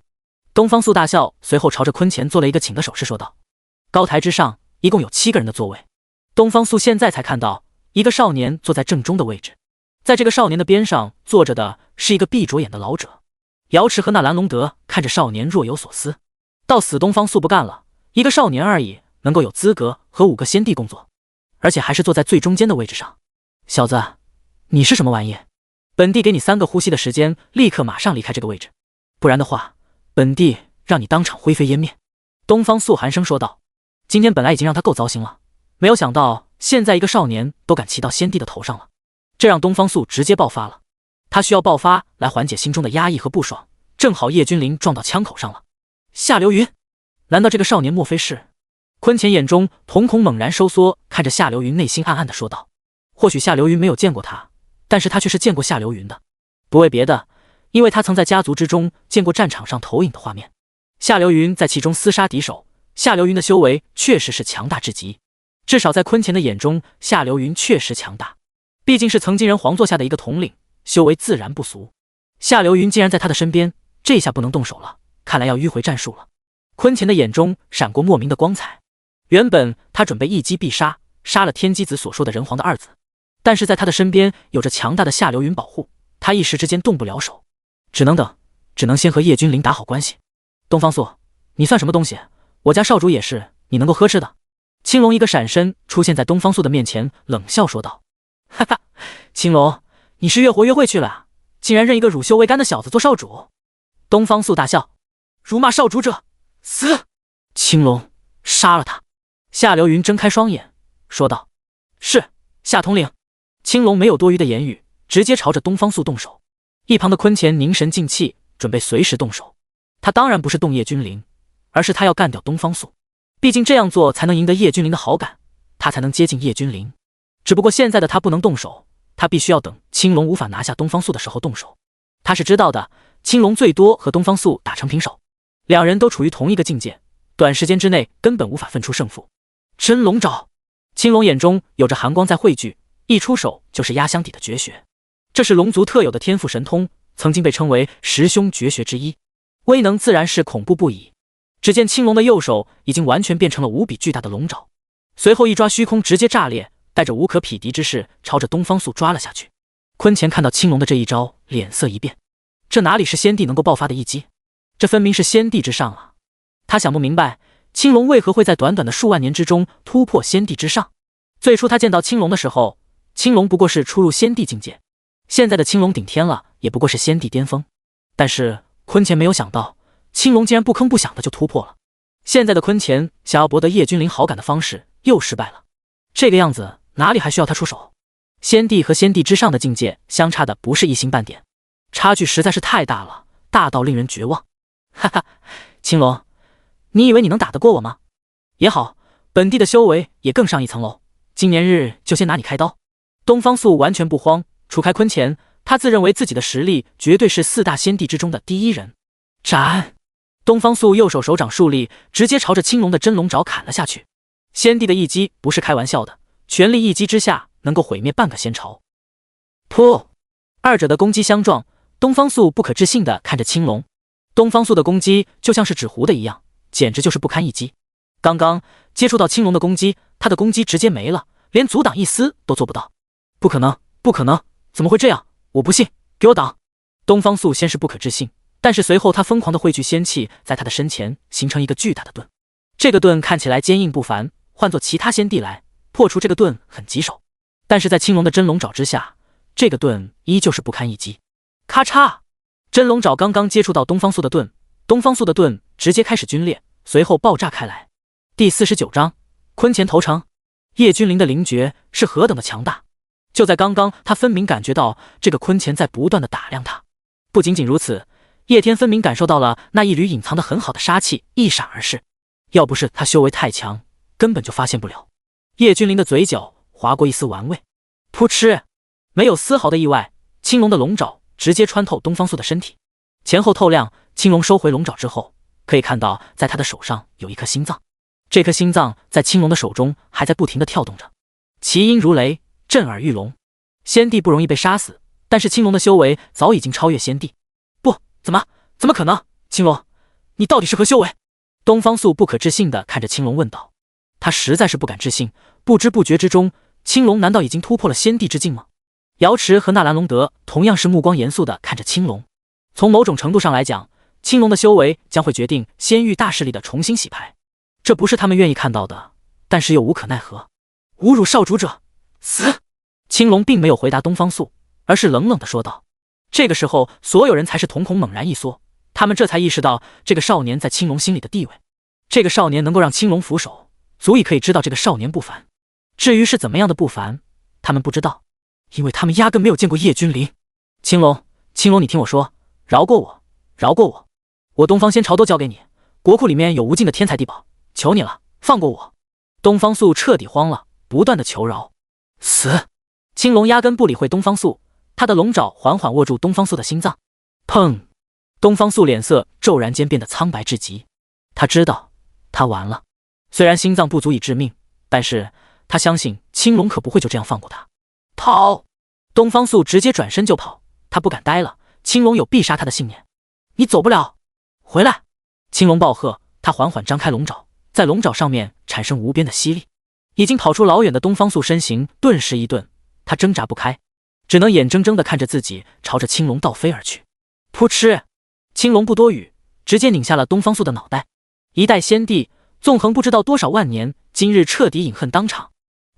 东方素大笑，随后朝着坤乾做了一个请的手势，说道。高台之上一共有7个人的座位，东方素现在才看到一个少年坐在正中的位置，在这个少年的边上坐着的是一个闭着眼的老者。瑶池和纳兰龙德看着少年若有所思，到死东方素不干了，一个少年而已，能够有资格和5个先帝共坐，而且还是坐在最中间的位置上。小子，你是什么玩意？本帝给你3个呼吸的时间，立刻马上离开这个位置，不然的话，本帝让你当场灰飞烟灭。东方素寒声说道。今天本来已经让他够糟心了，没有想到现在一个少年都敢骑到先帝的头上了，这让东方素直接爆发了。他需要爆发来缓解心中的压抑和不爽，正好叶君临撞到枪口上了。夏流云，难道这个少年莫非是？坤乾眼中瞳孔猛然收缩，看着夏流云，内心暗暗的说道。或许夏流云没有见过他，但是他却是见过夏流云的，不为别的，因为他曾在家族之中见过战场上投影的画面。夏流云在其中厮杀敌手，夏流云的修为确实是强大至极，至少在坤乾的眼中，夏流云确实强大，毕竟是曾经人皇座下的一个统领，修为自然不俗。夏流云竟然在他的身边，这下不能动手了，看来要迂回战术了。坤乾的眼中闪过莫名的光彩，原本他准备一击必杀，杀了天机子所说的人皇的2子，但是在他的身边有着强大的夏流云保护，他一时之间动不了手，只能等，只能先和叶君临打好关系。东方素，你算什么东西？我家少主也是你能够呵斥的。青龙一个闪身出现在东方素的面前，冷笑说道。哈哈，青龙，你是越活越会去了啊，竟然认一个乳臭未干的小子做少主。东方素大笑。辱骂少主者死！青龙，杀了他！夏流云睁开双眼说道。是，夏统领。青龙没有多余的言语，直接朝着东方素动手。一旁的坤乾凝神静气，准备随时动手。他当然不是动叶君临，而是他要干掉东方素，毕竟这样做才能赢得叶君临的好感，他才能接近叶君临。只不过现在的他不能动手，他必须要等青龙无法拿下东方素的时候动手。他是知道的，青龙最多和东方素打成平手，两人都处于同一个境界，短时间之内根本无法分出胜负。真龙爪！青龙眼中有着寒光在汇聚，一出手就是压箱底的绝学，这是龙族特有的天赋神通，曾经被称为十凶绝学之一，威能自然是恐怖不已。只见青龙的右手已经完全变成了无比巨大的龙爪，随后一抓虚空直接炸裂，带着无可匹敌之势朝着东方素抓了下去。坤乾看到青龙的这一招，脸色一变，这哪里是先帝能够爆发的一击，这分明是先帝之上啊！他想不明白青龙为何会在短短的数万年之中突破先帝之上。最初他见到青龙的时候，青龙不过是初入先帝境界，现在的青龙顶天了，也不过是先帝巅峰。但是坤乾没有想到，青龙竟然不吭不响的就突破了。现在的坤乾想要博得叶君临好感的方式又失败了，这个样子哪里还需要他出手？先帝和先帝之上的境界相差的不是一星半点，差距实在是太大了，大到令人绝望。哈哈，青龙，你以为你能打得过我吗？也好，本帝的修为也更上一层楼，今年日就先拿你开刀。东方素完全不慌，除开坤乾，他自认为自己的实力绝对是4大先帝之中的第一人。斩！东方素右手手掌竖立，直接朝着青龙的真龙爪砍了下去。先帝的一击不是开玩笑的，全力一击之下能够毁灭半个仙朝。噗！二者的攻击相撞，东方素不可置信地看着青龙。东方素的攻击就像是纸糊的一样，简直就是不堪一击。刚刚接触到青龙的攻击，他的攻击直接没了，连阻挡一丝都做不到。不可能，不可能，怎么会这样？我不信，给我挡！东方素先是不可置信，但是随后他疯狂地汇聚仙气，在他的身前形成一个巨大的盾。这个盾看起来坚硬不凡，换作其他仙帝来破除这个盾很棘手，但是在青龙的真龙爪之下，这个盾依旧是不堪一击。咔嚓！真龙爪刚刚接触到东方素的盾，东方素的盾直接开始皲裂，随后爆炸开来。第49章坤乾投诚。叶君临的灵觉是何等的强大！就在刚刚，他分明感觉到这个坤乾在不断的打量他。不仅仅如此，叶天分明感受到了那一缕隐藏的很好的杀气一闪而逝。要不是他修为太强，根本就发现不了。叶君临的嘴角划过一丝玩味，噗嗤，没有丝毫的意外，青龙的龙爪直接穿透东方素的身体，前后透亮。青龙收回龙爪之后，可以看到在他的手上有一颗心脏，这颗心脏在青龙的手中还在不停地跳动着，其音如雷，震耳欲聋。先帝不容易被杀死，但是青龙的修为早已经超越先帝。不，怎么可能？青龙，你到底是何修为？东方素不可置信地看着青龙问道。他实在是不敢置信，不知不觉之中，青龙难道已经突破了先帝之境吗？瑶池和纳兰龙德同样是目光严肃地看着青龙。从某种程度上来讲，青龙的修为将会决定仙域大势力的重新洗牌，这不是他们愿意看到的，但是又无可奈何。侮辱少主者，死！青龙并没有回答东方素，而是冷冷地说道。这个时候，所有人才是瞳孔猛然一缩，他们这才意识到这个少年在青龙心里的地位。这个少年能够让青龙俯首，足以可以知道这个少年不凡。至于是怎么样的不凡，他们不知道，因为他们压根没有见过叶君临。青龙，你听我说，饶过我，饶过我！我东方仙朝都交给你，国库里面有无尽的天才地宝，求你了，放过我！东方素彻底慌了，不断的求饶。死！青龙压根不理会东方素，他的龙爪缓缓握住东方素的心脏。砰！东方素脸色骤然间变得苍白至极，他知道他完了。虽然心脏不足以致命，但是他相信青龙可不会就这样放过他。跑！东方素直接转身就跑，他不敢待了，青龙有必杀他的信念。你走不了，回来！青龙暴喝，他缓缓张开龙爪，在龙爪上面产生无边的吸力。已经跑出老远的东方素身形顿时一顿，他挣扎不开，只能眼睁睁地看着自己朝着青龙倒飞而去。噗嗤！青龙不多语，直接拧下了东方素的脑袋。一代先帝纵横不知道多少万年，今日彻底饮恨当场。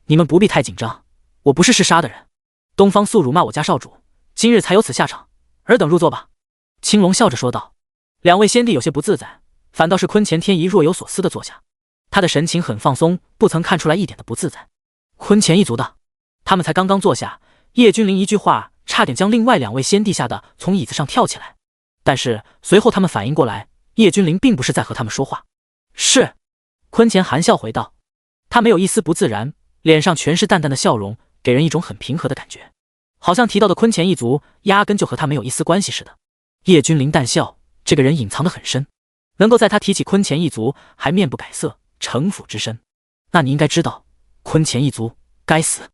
你们不必太紧张，我不是嗜杀的人。东方素辱骂我家少主，今日才有此下场，尔等入座吧。青龙笑着说道。两位先帝有些不自在，反倒是坤乾天仪若有所思地坐下，他的神情很放松，不曾看出来一点的不自在。坤乾一族的，他们才刚刚坐下，叶君临一句话差点将另外两位先帝吓得从椅子上跳起来。但是随后他们反应过来，叶君临并不是在和他们说话。是，坤乾含笑回道，他没有一丝不自然，脸上全是淡淡的笑容，给人一种很平和的感觉，好像提到的坤乾一族压根就和他没有一丝关系似的。叶君临淡笑，这个人隐藏得很深，能够在他提起坤乾一族还面不改色，城府之深，那你应该知道，坤乾一族该死。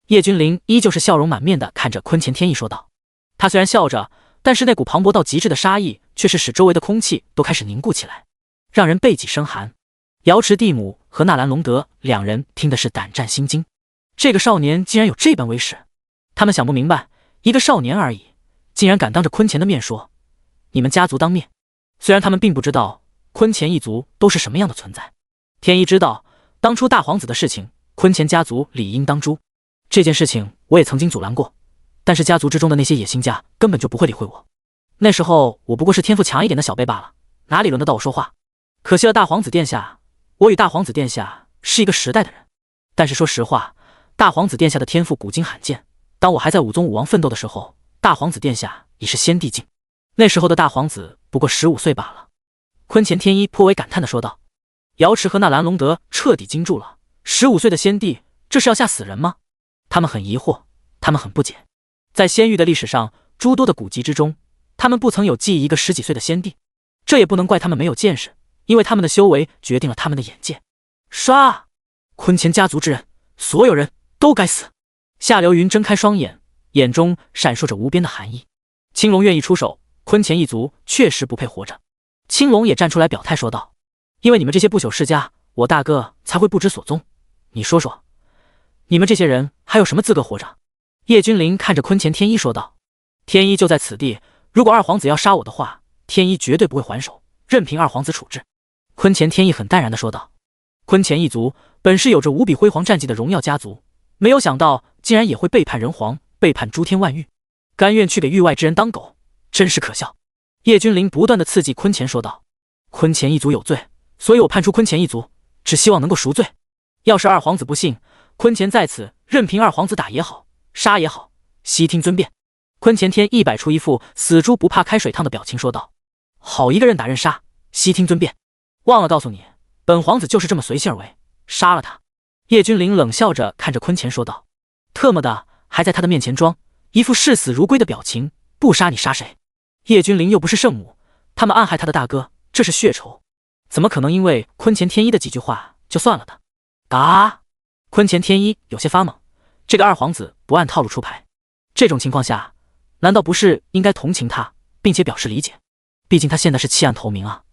叶君临依旧是笑容满面地看着坤乾天意说道。他虽然笑着，但是那股磅礴到极致的杀意却是使周围的空气都开始凝固起来，让人背脊生寒。瑶池地母和纳兰龙德两人听的是胆战心惊，这个少年竟然有这般威势，他们想不明白，一个少年而已，竟然敢当着坤乾的面说你们家族当面。虽然他们并不知道坤乾一族都是什么样的存在，天一知道当初大皇子的事情，坤乾家族理应当诛。这件事情我也曾经阻拦过，但是家族之中的那些野心家根本就不会理会我。那时候我不过是天赋强一点的小辈罢了，哪里轮得到我说话？可惜了大皇子殿下，我与大皇子殿下是一个时代的人。但是说实话，大皇子殿下的天赋古今罕见。当我还在武宗武王奋斗的时候，大皇子殿下已是先帝境，那时候的大皇子不过15岁罢了。坤前天一颇为感叹地说道。瑶池和纳兰隆德彻底惊住了，15岁的先帝，这是要吓死人吗？他们很疑惑，他们很不解。在仙域的历史上，诸多的古籍之中，他们不曾有记忆一个10几岁的先帝。这也不能怪他们没有见识，因为他们的修为决定了他们的眼界。杀！坤前家族之人，所有人都该死！夏流云睁开双眼，眼中闪烁着无边的寒意。青龙愿意出手，坤前一族确实不配活着。青龙也站出来表态说道：因为你们这些不朽世家，我大哥才会不知所踪。你说说，你们这些人还有什么资格活着？叶君临看着坤前天一说道：天一就在此地，如果二皇子要杀我的话，天一绝对不会还手，任凭二皇子处置。坤前天一很淡然地说道。坤前一族本是有着无比辉煌战绩的荣耀家族，没有想到竟然也会背叛人皇，背叛诸天万域，甘愿去给域外之人当狗，真是可笑。叶君临不断地刺激坤前说道：坤前一族有罪，所以我判处坤前一族，只希望能够赎罪。要是二皇子不信，坤前在此任凭二皇子打也好，杀也好，悉听尊便。坤前天一摆出一副死猪不怕开水烫的表情说道：好一个任打任杀，悉听尊便。忘了告诉你，本皇子就是这么随性而为，杀了他。叶君临冷笑着看着坤前说道：特么的，还在他的面前装一副视死如归的表情，不杀你杀谁？叶君临又不是圣母，他们暗害他的大哥，这是血仇，怎么可能因为坤前天一的几句话就算了的？嘎！坤前天一有些发懵，这个二皇子不按套路出牌，这种情况下，难道不是应该同情他，并且表示理解？毕竟他现在是弃暗投明啊。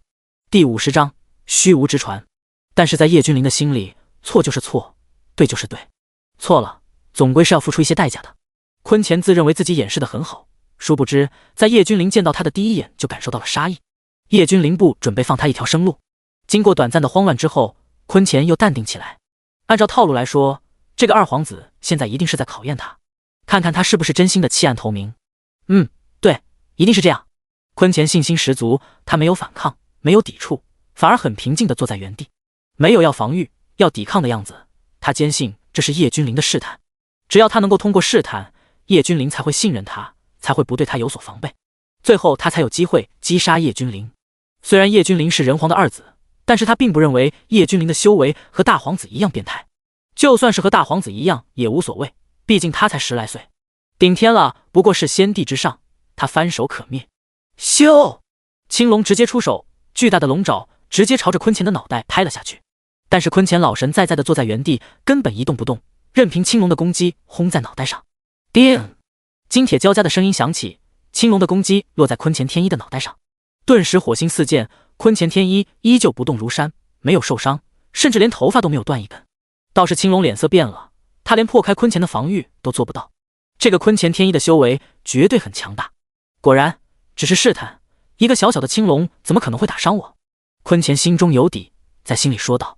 第50章虚无之船。但是在叶君临的心里，错就是错，对就是对，错了总归是要付出一些代价的。坤前自认为自己掩饰得很好，殊不知在叶君临见到他的第一眼就感受到了杀意。叶君临不准备放他一条生路。经过短暂的慌乱之后，坤前又淡定起来。按照套路来说，这个二皇子现在一定是在考验他，看看他是不是真心的弃暗投明。对，一定是这样。坤前信心十足，他没有反抗，没有抵触，反而很平静地坐在原地，没有要防御要抵抗的样子。他坚信这是叶君临的试探，只要他能够通过试探，叶君临才会信任他，才会不对他有所防备，最后他才有机会击杀叶君临。虽然叶君临是人皇的二子，但是他并不认为叶君临的修为和大皇子一样变态，就算是和大皇子一样也无所谓，毕竟他才10来岁，顶天了不过是先帝之上，他翻手可灭。咻！青龙直接出手，巨大的龙爪直接朝着坤前的脑袋拍了下去。但是坤前老神在在的坐在原地，根本一动不动，任凭青龙的攻击轰在脑袋上。叮！金铁交加的声音响起，青龙的攻击落在坤前天一的脑袋上，顿时火星四溅。坤前天一依旧不动如山，没有受伤，甚至连头发都没有断一根。倒是青龙脸色变了，他连破开坤前的防御都做不到。这个坤前天一的修为绝对很强大。果然只是试探，一个小小的青龙怎么可能会打伤我？坤前心中有底，在心里说道。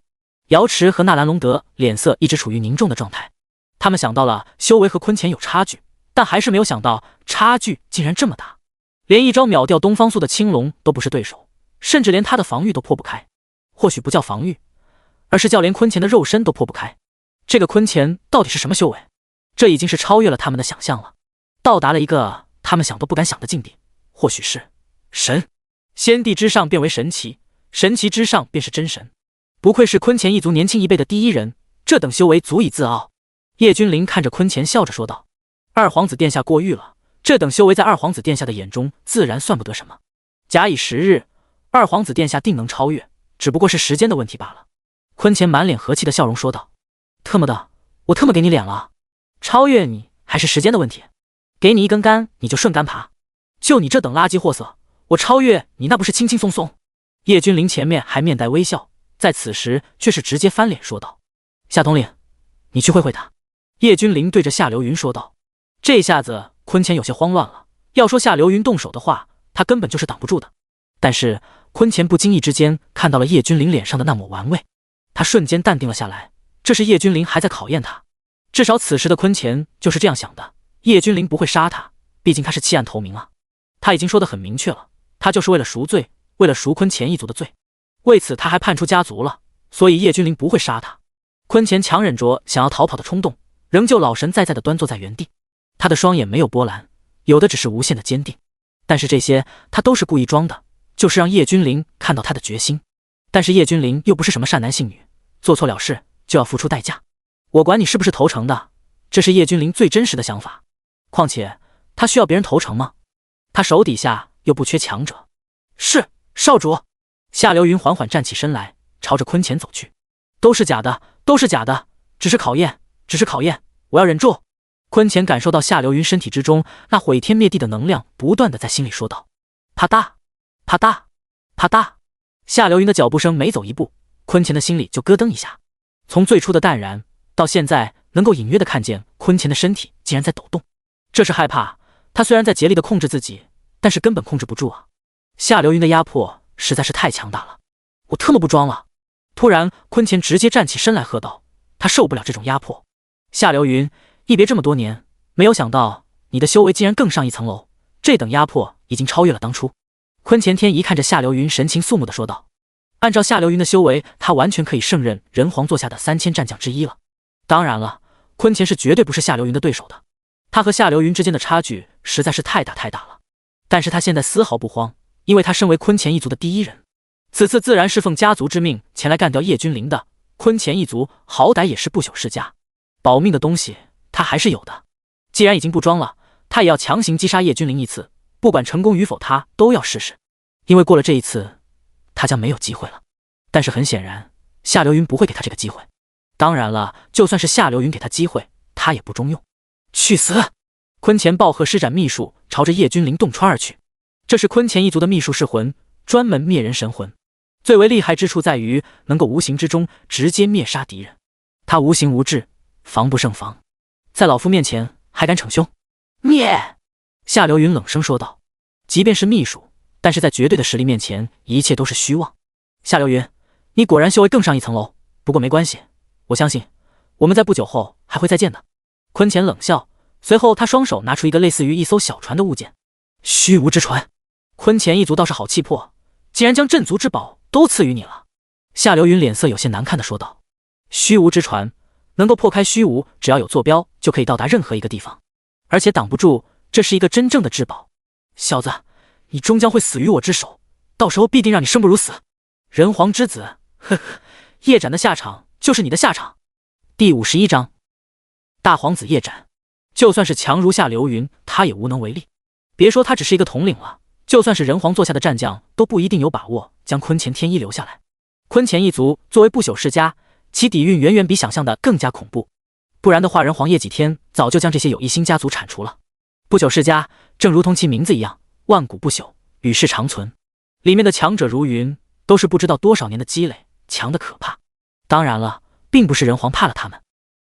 瑶池和纳兰隆德脸色一直处于凝重的状态，他们想到了修为和坤前有差距，但还是没有想到差距竟然这么大，连一招秒掉东方素的青龙都不是对手，甚至连他的防御都破不开。或许不叫防御，而是叫连坤前的肉身都破不开。这个坤前到底是什么修为？这已经是超越了他们的想象了，到达了一个他们想都不敢想的境地。或许是神，先帝之上变为神奇，神奇之上便是真神。不愧是坤前一族年轻一辈的第一人，这等修为足以自傲。叶君临看着坤前笑着说道：二皇子殿下过誉了，这等修为在二皇子殿下的眼中自然算不得什么，假以时日，二皇子殿下定能超越，只不过是时间的问题罢了。坤前满脸和气的笑容说道：特么的，我特么给你脸了，超越你还是时间的问题？给你一根杆你就顺杆爬，就你这等垃圾货色，我超越你那不是轻轻松松？叶君临前面还面带微笑，在此时却是直接翻脸说道：夏统领，你去会会他。叶君临对着夏流云说道。这下子坤前有些慌乱了，要说夏流云动手的话，他根本就是挡不住的。但是坤前不经意之间看到了叶君临脸上的那抹玩味，他瞬间淡定了下来，这是叶君临还在考验他，至少此时的坤前就是这样想的，叶君临不会杀他，毕竟他是弃暗投明啊。他已经说得很明确了，他就是为了赎罪，为了赎坤钱一族的罪。为此他还叛出家族了，所以叶君临不会杀他。坤钱强忍着想要逃跑的冲动，仍旧老神在在地端坐在原地。他的双眼没有波澜，有的只是无限的坚定。但是这些他都是故意装的，就是让叶君临看到他的决心。但是叶君临又不是什么善男信女，做错了事就要付出代价。我管你是不是投诚的，这是叶君临最真实的想法。况且他需要别人投诚吗？他手底下又不缺强者。是，少主。夏流云缓缓站起身来，朝着坤钱走去。都是假的，都是假的，只是考验，只是考验，我要忍住。坤钱感受到夏流云身体之中那毁天灭地的能量，不断的在心里说道：啪嗒，啪嗒，啪嗒。夏流云的脚步声每走一步，坤钱的心里就咯噔一下。从最初的淡然，到现在能够隐约的看见坤钱的身体竟然在抖动，这是害怕。他虽然在竭力的控制自己，但是根本控制不住啊！夏流云的压迫实在是太强大了。我特么不装了！突然，坤钱直接站起身来喝道：他受不了这种压迫。夏流云，一别这么多年，没有想到你的修为竟然更上一层楼，这等压迫已经超越了当初。坤钱天一看着夏流云，神情肃穆的说道：按照夏流云的修为，他完全可以胜任人皇座下的3000战将之一了。当然了，坤钱是绝对不是夏流云的对手的，他和夏流云之间的差距实在是太大太大了。但是他现在丝毫不慌，因为他身为坤钱一族的第一人，此次自然是奉家族之命前来干掉叶君临的。坤钱一族好歹也是不朽世家，保命的东西他还是有的。既然已经不装了，他也要强行击杀叶君临一次，不管成功与否，他都要试试。因为过了这一次，他将没有机会了。但是很显然，夏流云不会给他这个机会。当然了，就算是夏流云给他机会，他也不中用。去死！坤钱暴喝，施展秘术，朝着叶君临洞穿而去。这是坤钱一族的秘术噬魂，专门灭人神魂。最为厉害之处在于能够无形之中直接灭杀敌人。他无形无质，防不胜防。在老夫面前还敢逞凶？灭！夏流云冷声说道。即便是秘术，但是在绝对的实力面前，一切都是虚妄。夏流云，你果然修为更上一层楼。不过没关系，我相信我们在不久后还会再见的。坤钱冷笑，随后他双手拿出一个类似于一艘小船的物件。虚无之船。坤钱一族倒是好气魄，竟然将镇族之宝都赐予你了。夏流云脸色有些难看的说道。虚无之船能够破开虚无，只要有坐标就可以到达任何一个地方，而且挡不住，这是一个真正的至宝。小子，你终将会死于我之手，到时候必定让你生不如死。人皇之子，呵呵，叶斩的下场就是你的下场。第51章，大皇子叶斩。就算是强如夏流云，他也无能为力。别说他只是一个统领了，就算是人皇座下的战将，都不一定有把握将坤钱天一留下来。坤钱一族作为不朽世家，其底蕴远远比想象的更加恐怖。不然的话，人皇叶几天早就将这些有异星家族铲除了。不朽世家正如同其名字一样，万古不朽，与世长存。里面的强者如云，都是不知道多少年的积累，强得可怕。当然了，并不是人皇怕了他们，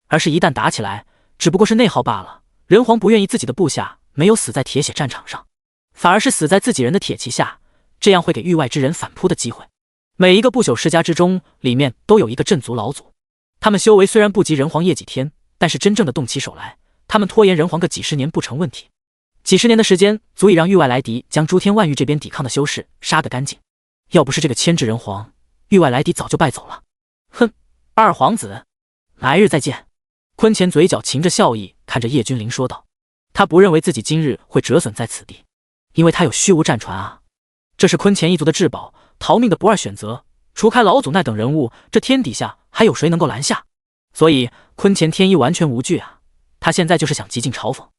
而是一旦打起来，只不过是内耗罢了。人皇不愿意自己的部下没有死在铁血战场上，反而是死在自己人的铁骑下，这样会给域外之人反扑的机会。每一个不朽世家之中，里面都有一个镇族老祖，他们修为虽然不及人皇叶几天，但是真正的动起手来，他们拖延人皇个几十年不成问题。几十年的时间，足以让域外来敌将诸天万域这边抵抗的修士杀个干净。要不是这个牵制人皇，域外来敌早就败走了。哼，二皇子，来日再见。坤钱嘴角噙着笑意，看着叶君临说道。他不认为自己今日会折损在此地，因为他有虚无战船啊，这是坤钱一族的至宝，逃命的不二选择。除开老祖那等人物，这天底下还有谁能够拦下？所以坤钱天一完全无惧啊，他现在就是想极尽嘲讽，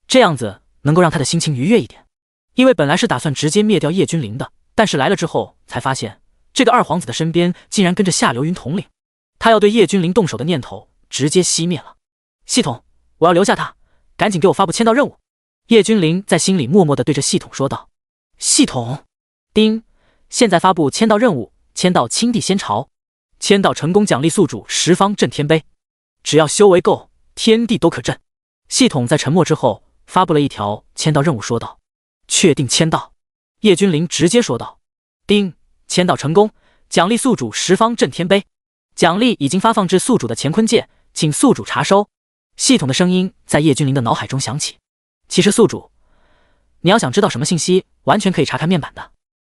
这样子能够让他的心情愉悦一点。因为本来是打算直接灭掉叶君临的，但是来了之后才发现，这个二皇子的身边竟然跟着夏流云统领，他要对叶君临动手的念头直接熄灭了。系统，我要留下他，赶紧给我发布签到任务。叶君临在心里默默地对着系统说道。系统，叮，现在发布签到任务，签到青帝仙朝，签到成功奖励宿主10方震天碑，只要修为够，天地都可震。系统在沉默之后发布了一条签到任务，说道。确定签到。叶君临直接说道。叮，签到成功，奖励宿主10方震天碑，奖励已经发放至宿主的乾坤界，请宿主查收。系统的声音在叶君临的脑海中响起。其实宿主，你要想知道什么信息，完全可以查看面板的，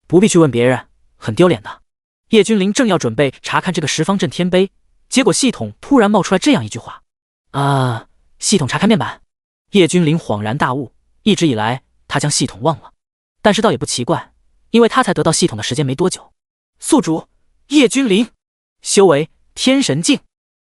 不必去问别人，很丢脸的。叶君临正要准备查看这个十方阵天碑，结果系统突然冒出来这样一句话：系统查看面板。叶君临恍然大悟，一直以来他将系统忘了，但是倒也不奇怪，因为他才得到系统的时间没多久。宿主叶君临，修为天神境，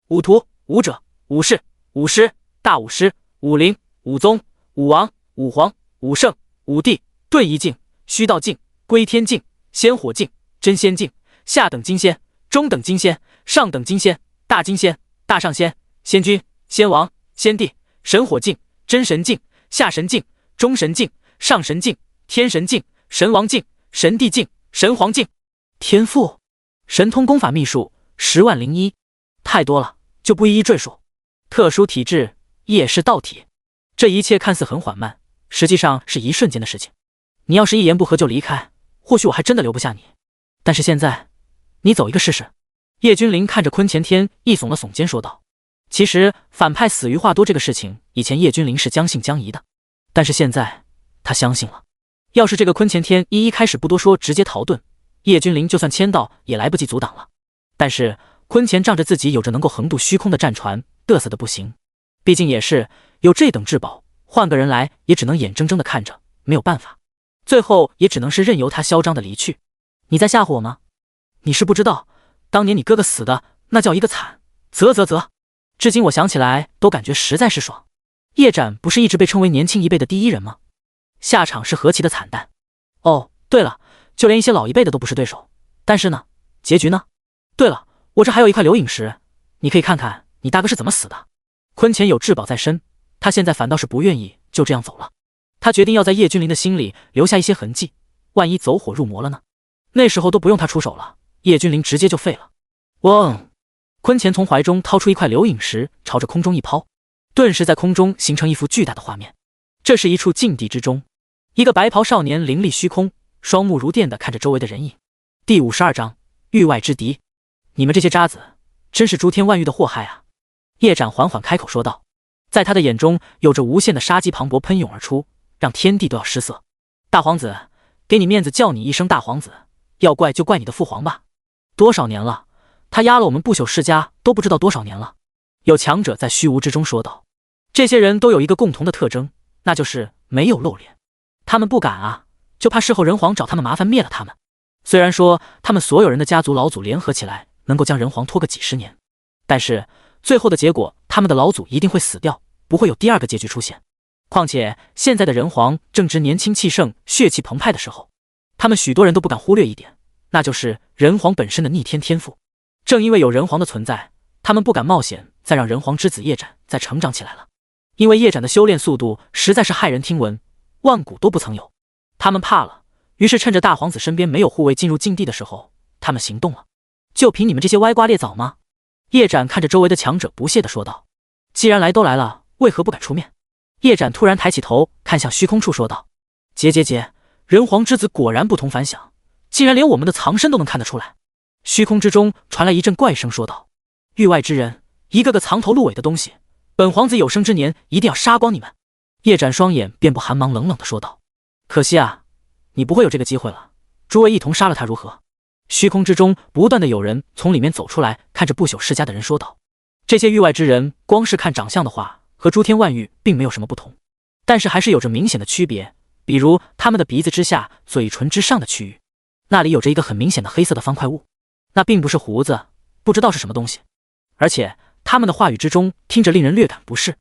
武徒、武者、武士、武师、大武师、武灵、武宗、武王、武皇、武圣、武帝、遁一境、虚道境、归天境、仙火境、真仙境、下等金仙、中等金仙、上等金仙、大金仙、大上仙、仙君、仙王、仙帝、神火境、真神境、下神境、中神境、上神境、天神境、神王境、神帝境、神皇境。天赋神通功法秘术100100，太多了，就不一一赘述。特殊体质夜视道体，这一切看似很缓慢，实际上是一瞬间的事情。你要是一言不合就离开，或许我还真的留不下你，但是现在你走一个试试。叶君临看着坤前天一耸了耸肩说道。其实反派死于话多这个事情，以前叶君临是将信将疑的，但是现在他相信了。要是这个坤前天一开始不多说，直接逃遁，叶君临就算签到也来不及阻挡了。但是坤前仗着自己有着能够横渡虚空的战船，嘚瑟的不行。毕竟也是有这等至宝，换个人来也只能眼睁睁的看着，没有办法，最后也只能是任由他嚣张的离去。你在吓唬我吗？你是不知道，当年你哥哥死的那叫一个惨，啧，至今我想起来都感觉实在是爽。叶展不是一直被称为年轻一辈的第一人吗？下场是何其的惨淡。哦，对了，就连一些老一辈的都不是对手。但是呢，结局呢？对了，我这还有一块流影石，你可以看看你大哥是怎么死的。坤前有至宝在身，他现在反倒是不愿意就这样走了。他决定要在叶君临的心里留下一些痕迹，万一走火入魔了呢？那时候都不用他出手了，叶君临直接就废了。嗡！坤前从怀中掏出一块流影石，朝着空中一抛，顿时在空中形成一幅巨大的画面。这是一处禁地之中，一个白袍少年凌厉虚空，双目如电地看着周围的人影。第52章域外之敌。你们这些渣子，真是诸天万域的祸害啊！叶展缓缓开口说道，在他的眼中有着无限的杀机磅礴喷涌而出，让天地都要失色。大皇子，给你面子叫你一声大皇子，要怪就怪你的父皇吧。多少年了，他压了我们不朽世家都不知道多少年了。有强者在虚无之中说道。这些人都有一个共同的特征，那就是没有露脸。他们不敢啊，就怕事后人皇找他们麻烦灭了他们。虽然说他们所有人的家族老祖联合起来能够将人皇拖个几十年，但是最后的结果，他们的老祖一定会死掉，不会有第二个结局出现。况且现在的人皇正值年轻气盛、血气澎湃的时候，他们许多人都不敢忽略一点，那就是人皇本身的逆天天赋。正因为有人皇的存在，他们不敢冒险再让人皇之子叶展再成长起来了。因为叶展的修炼速度实在是骇人听闻，万古都不曾有。他们怕了，于是趁着大皇子身边没有护卫进入禁地的时候，他们行动了。就凭你们这些歪瓜裂枣吗？叶展看着周围的强者不屑地说道。既然来都来了，为何不敢出面？叶展突然抬起头看向虚空处说道。姐，人皇之子果然不同凡响，竟然连我们的藏身都能看得出来。虚空之中传来一阵怪声说道。域外之人，一个个藏头露尾的东西，本皇子有生之年一定要杀光你们。叶展双眼遍布寒芒，冷冷地说道。可惜啊，你不会有这个机会了，诸位一同杀了他如何？虚空之中不断的有人从里面走出来，看着不朽世家的人说道。这些域外之人光是看长相的话，和诸天万域并没有什么不同，但是还是有着明显的区别。比如他们的鼻子之下、嘴唇之上的区域，那里有着一个很明显的黑色的方块物，那并不是胡子，不知道是什么东西。而且他们的话语之中听着令人略感不适。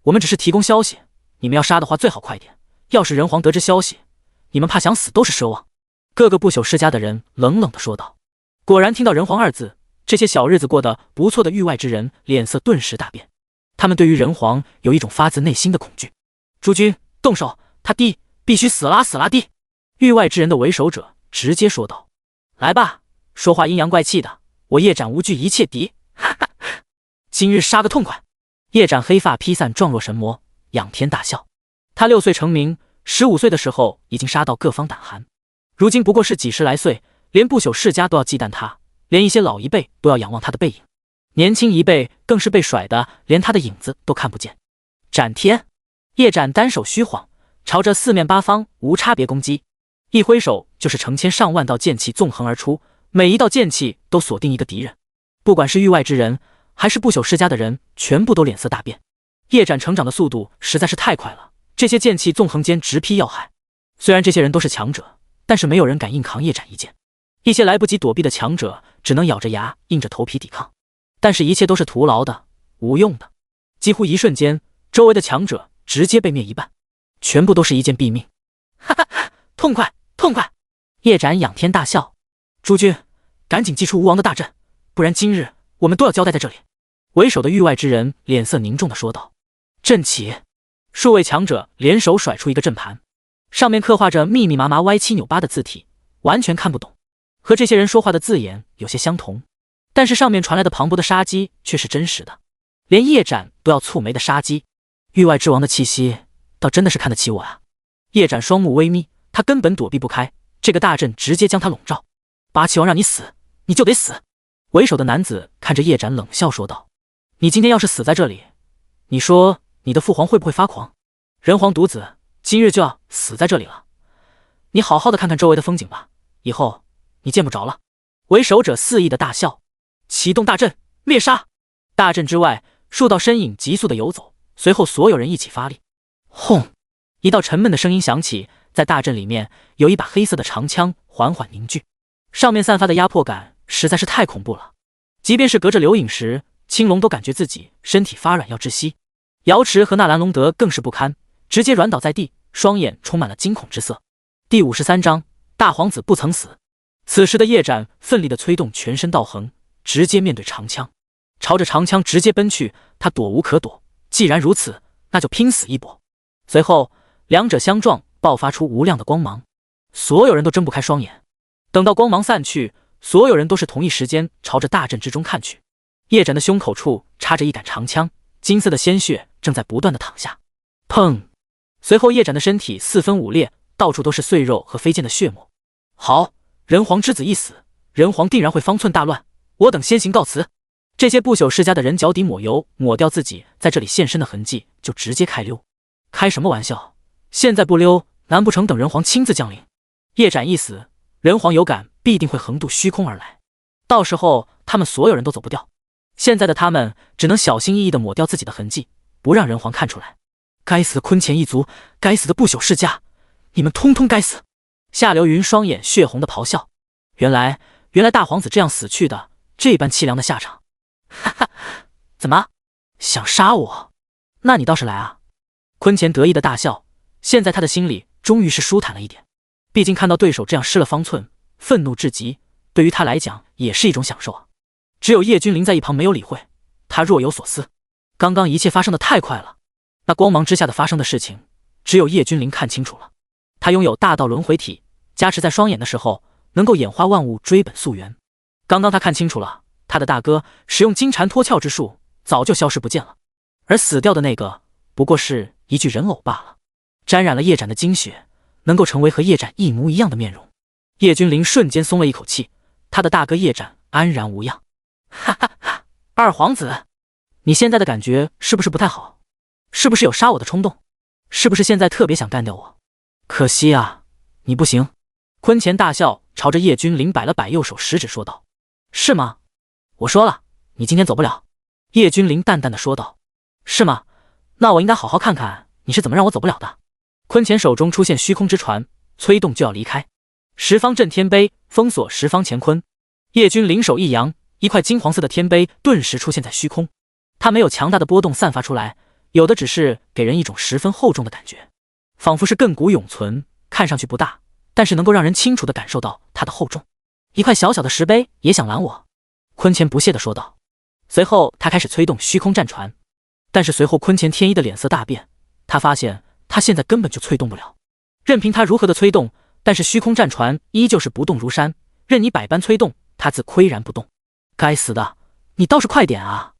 我们只是提供消息，你们要杀的话最好快点，要是人皇得知消息，你们怕想死都是奢望。各个不朽世家的人冷冷地说道。果然听到人皇二字，这些小日子过得不错的域外之人脸色顿时大变，他们对于人皇有一种发自内心的恐惧。诸君动手，他弟必须死啦弟！域外之人的为首者直接说道。来吧，说话阴阳怪气的，我叶展无惧一切敌，哈哈！今日杀个痛快！叶展黑发披散，状若神魔，仰天大笑。他6岁成名，15岁的时候已经杀到各方胆寒，如今不过是几十来岁，连不朽世家都要忌惮他，连一些老一辈都要仰望他的背影，年轻一辈更是被甩的连他的影子都看不见。斩天！叶展单手虚晃，朝着四面八方无差别攻击。一挥手就是成千上万道剑气纵横而出，每一道剑气都锁定一个敌人。不管是域外之人，还是不朽世家的人，全部都脸色大变。叶斩成长的速度实在是太快了，这些剑气纵横间直劈要害。虽然这些人都是强者，但是没有人敢硬扛叶斩一剑。一些来不及躲避的强者只能咬着牙硬着头皮抵抗，但是一切都是徒劳的，无用的。几乎一瞬间，周围的强者直接被灭一半，全部都是一剑毙命。哈哈哈，痛快痛快！叶斩仰天大笑：“诸君，赶紧祭出吴王的大阵，不然今日我们都要交代在这里。”为首的域外之人脸色凝重地说道：“阵起！”数位强者联手甩出一个阵盘，上面刻画着密密麻麻歪七扭八的字体，完全看不懂。和这些人说话的字眼有些相同，但是上面传来的磅礴的杀机却是真实的，连叶斩都要蹙眉的杀机。域外之王的气息倒真的是看得起我啊！叶斩双目微眯，他根本躲避不开，这个大阵直接将他笼罩。八岐王让你死，你就得死！为首的男子看着叶斩冷笑说道：“你今天要是死在这里，你说你的父皇会不会发狂？人皇独子今日就要死在这里了，你好好的看看周围的风景吧，以后你见不着了。”为首者肆意的大笑，启动大阵，灭杀！大阵之外，数道身影急速的游走，随后所有人一起发力。轰！一道沉闷的声音响起，在大阵里面有一把黑色的长枪缓缓凝聚，上面散发的压迫感实在是太恐怖了，即便是隔着流影石，青龙都感觉自己身体发软要窒息。瑶池和纳兰龙德更是不堪，直接软倒在地，双眼充满了惊恐之色。第53章，大皇子不曾死。此时的叶斩奋力地催动全身道痕，直接面对长枪，朝着长枪直接奔去。他躲无可躲，既然如此，那就拼死一搏。随后两者相撞，爆发出无量的光芒，所有人都睁不开双眼。等到光芒散去，所有人都是同一时间朝着大阵之中看去。叶斩的胸口处插着一杆长枪，金色的鲜血正在不断的淌下。砰！随后叶斩的身体四分五裂，到处都是碎肉和飞溅的血沫。好，人皇之子一死，人皇定然会方寸大乱，我等先行告辞。这些不朽世家的人脚底抹油，抹掉自己在这里现身的痕迹，就直接开溜。开什么玩笑，现在不溜，难不成等人皇亲自降临？叶斩一死，人皇有感必定会横渡虚空而来，到时候他们所有人都走不掉。现在的他们只能小心翼翼地抹掉自己的痕迹，不让人皇看出来。该死的坤乾一族，该死的不朽世家，你们通通该死！夏流云双眼血红的咆哮，原来大皇子这样死去的，这般凄凉的下场。哈哈，怎么想杀我？那你倒是来啊！坤乾得意的大笑，现在他的心里终于是舒坦了一点，毕竟看到对手这样失了方寸，愤怒至极，对于他来讲也是一种享受啊。只有叶君临在一旁没有理会，他若有所思。刚刚一切发生的太快了，那光芒之下的发生的事情，只有叶君临看清楚了。他拥有大道轮回体，加持在双眼的时候，能够演化万物，追本溯源。刚刚他看清楚了，他的大哥使用金蝉脱壳之术，早就消失不见了，而死掉的那个不过是一具人偶罢了，沾染了叶斩的精血，能够成为和叶斩一模一样的面容。叶君临瞬间松了一口气，他的大哥叶斩安然无恙。哈哈哈，二皇子，你现在的感觉是不是不太好？是不是有杀我的冲动？是不是现在特别想干掉我？可惜啊，你不行。坤乾大笑，朝着叶君临摆了摆右手食指说道：“是吗？我说了，你今天走不了。”叶君临淡淡的说道：“是吗？那我应该好好看看你是怎么让我走不了的。”坤乾手中出现虚空之船，催动就要离开。十方镇天碑封锁十方乾坤。叶君临手一扬，一块金黄色的天碑顿时出现在虚空。它没有强大的波动散发出来，有的只是给人一种十分厚重的感觉，仿佛是亘古永存，看上去不大，但是能够让人清楚地感受到它的厚重。一块小小的石碑也想拦我？坤乾不屑地说道。随后他开始催动虚空战船，但是随后坤乾天一的脸色大变，他发现他现在根本就催动不了，任凭他如何的催动，但是虚空战船依旧是不动如山，任你百般催动，他自岿然不动。该死的，你倒是快点啊！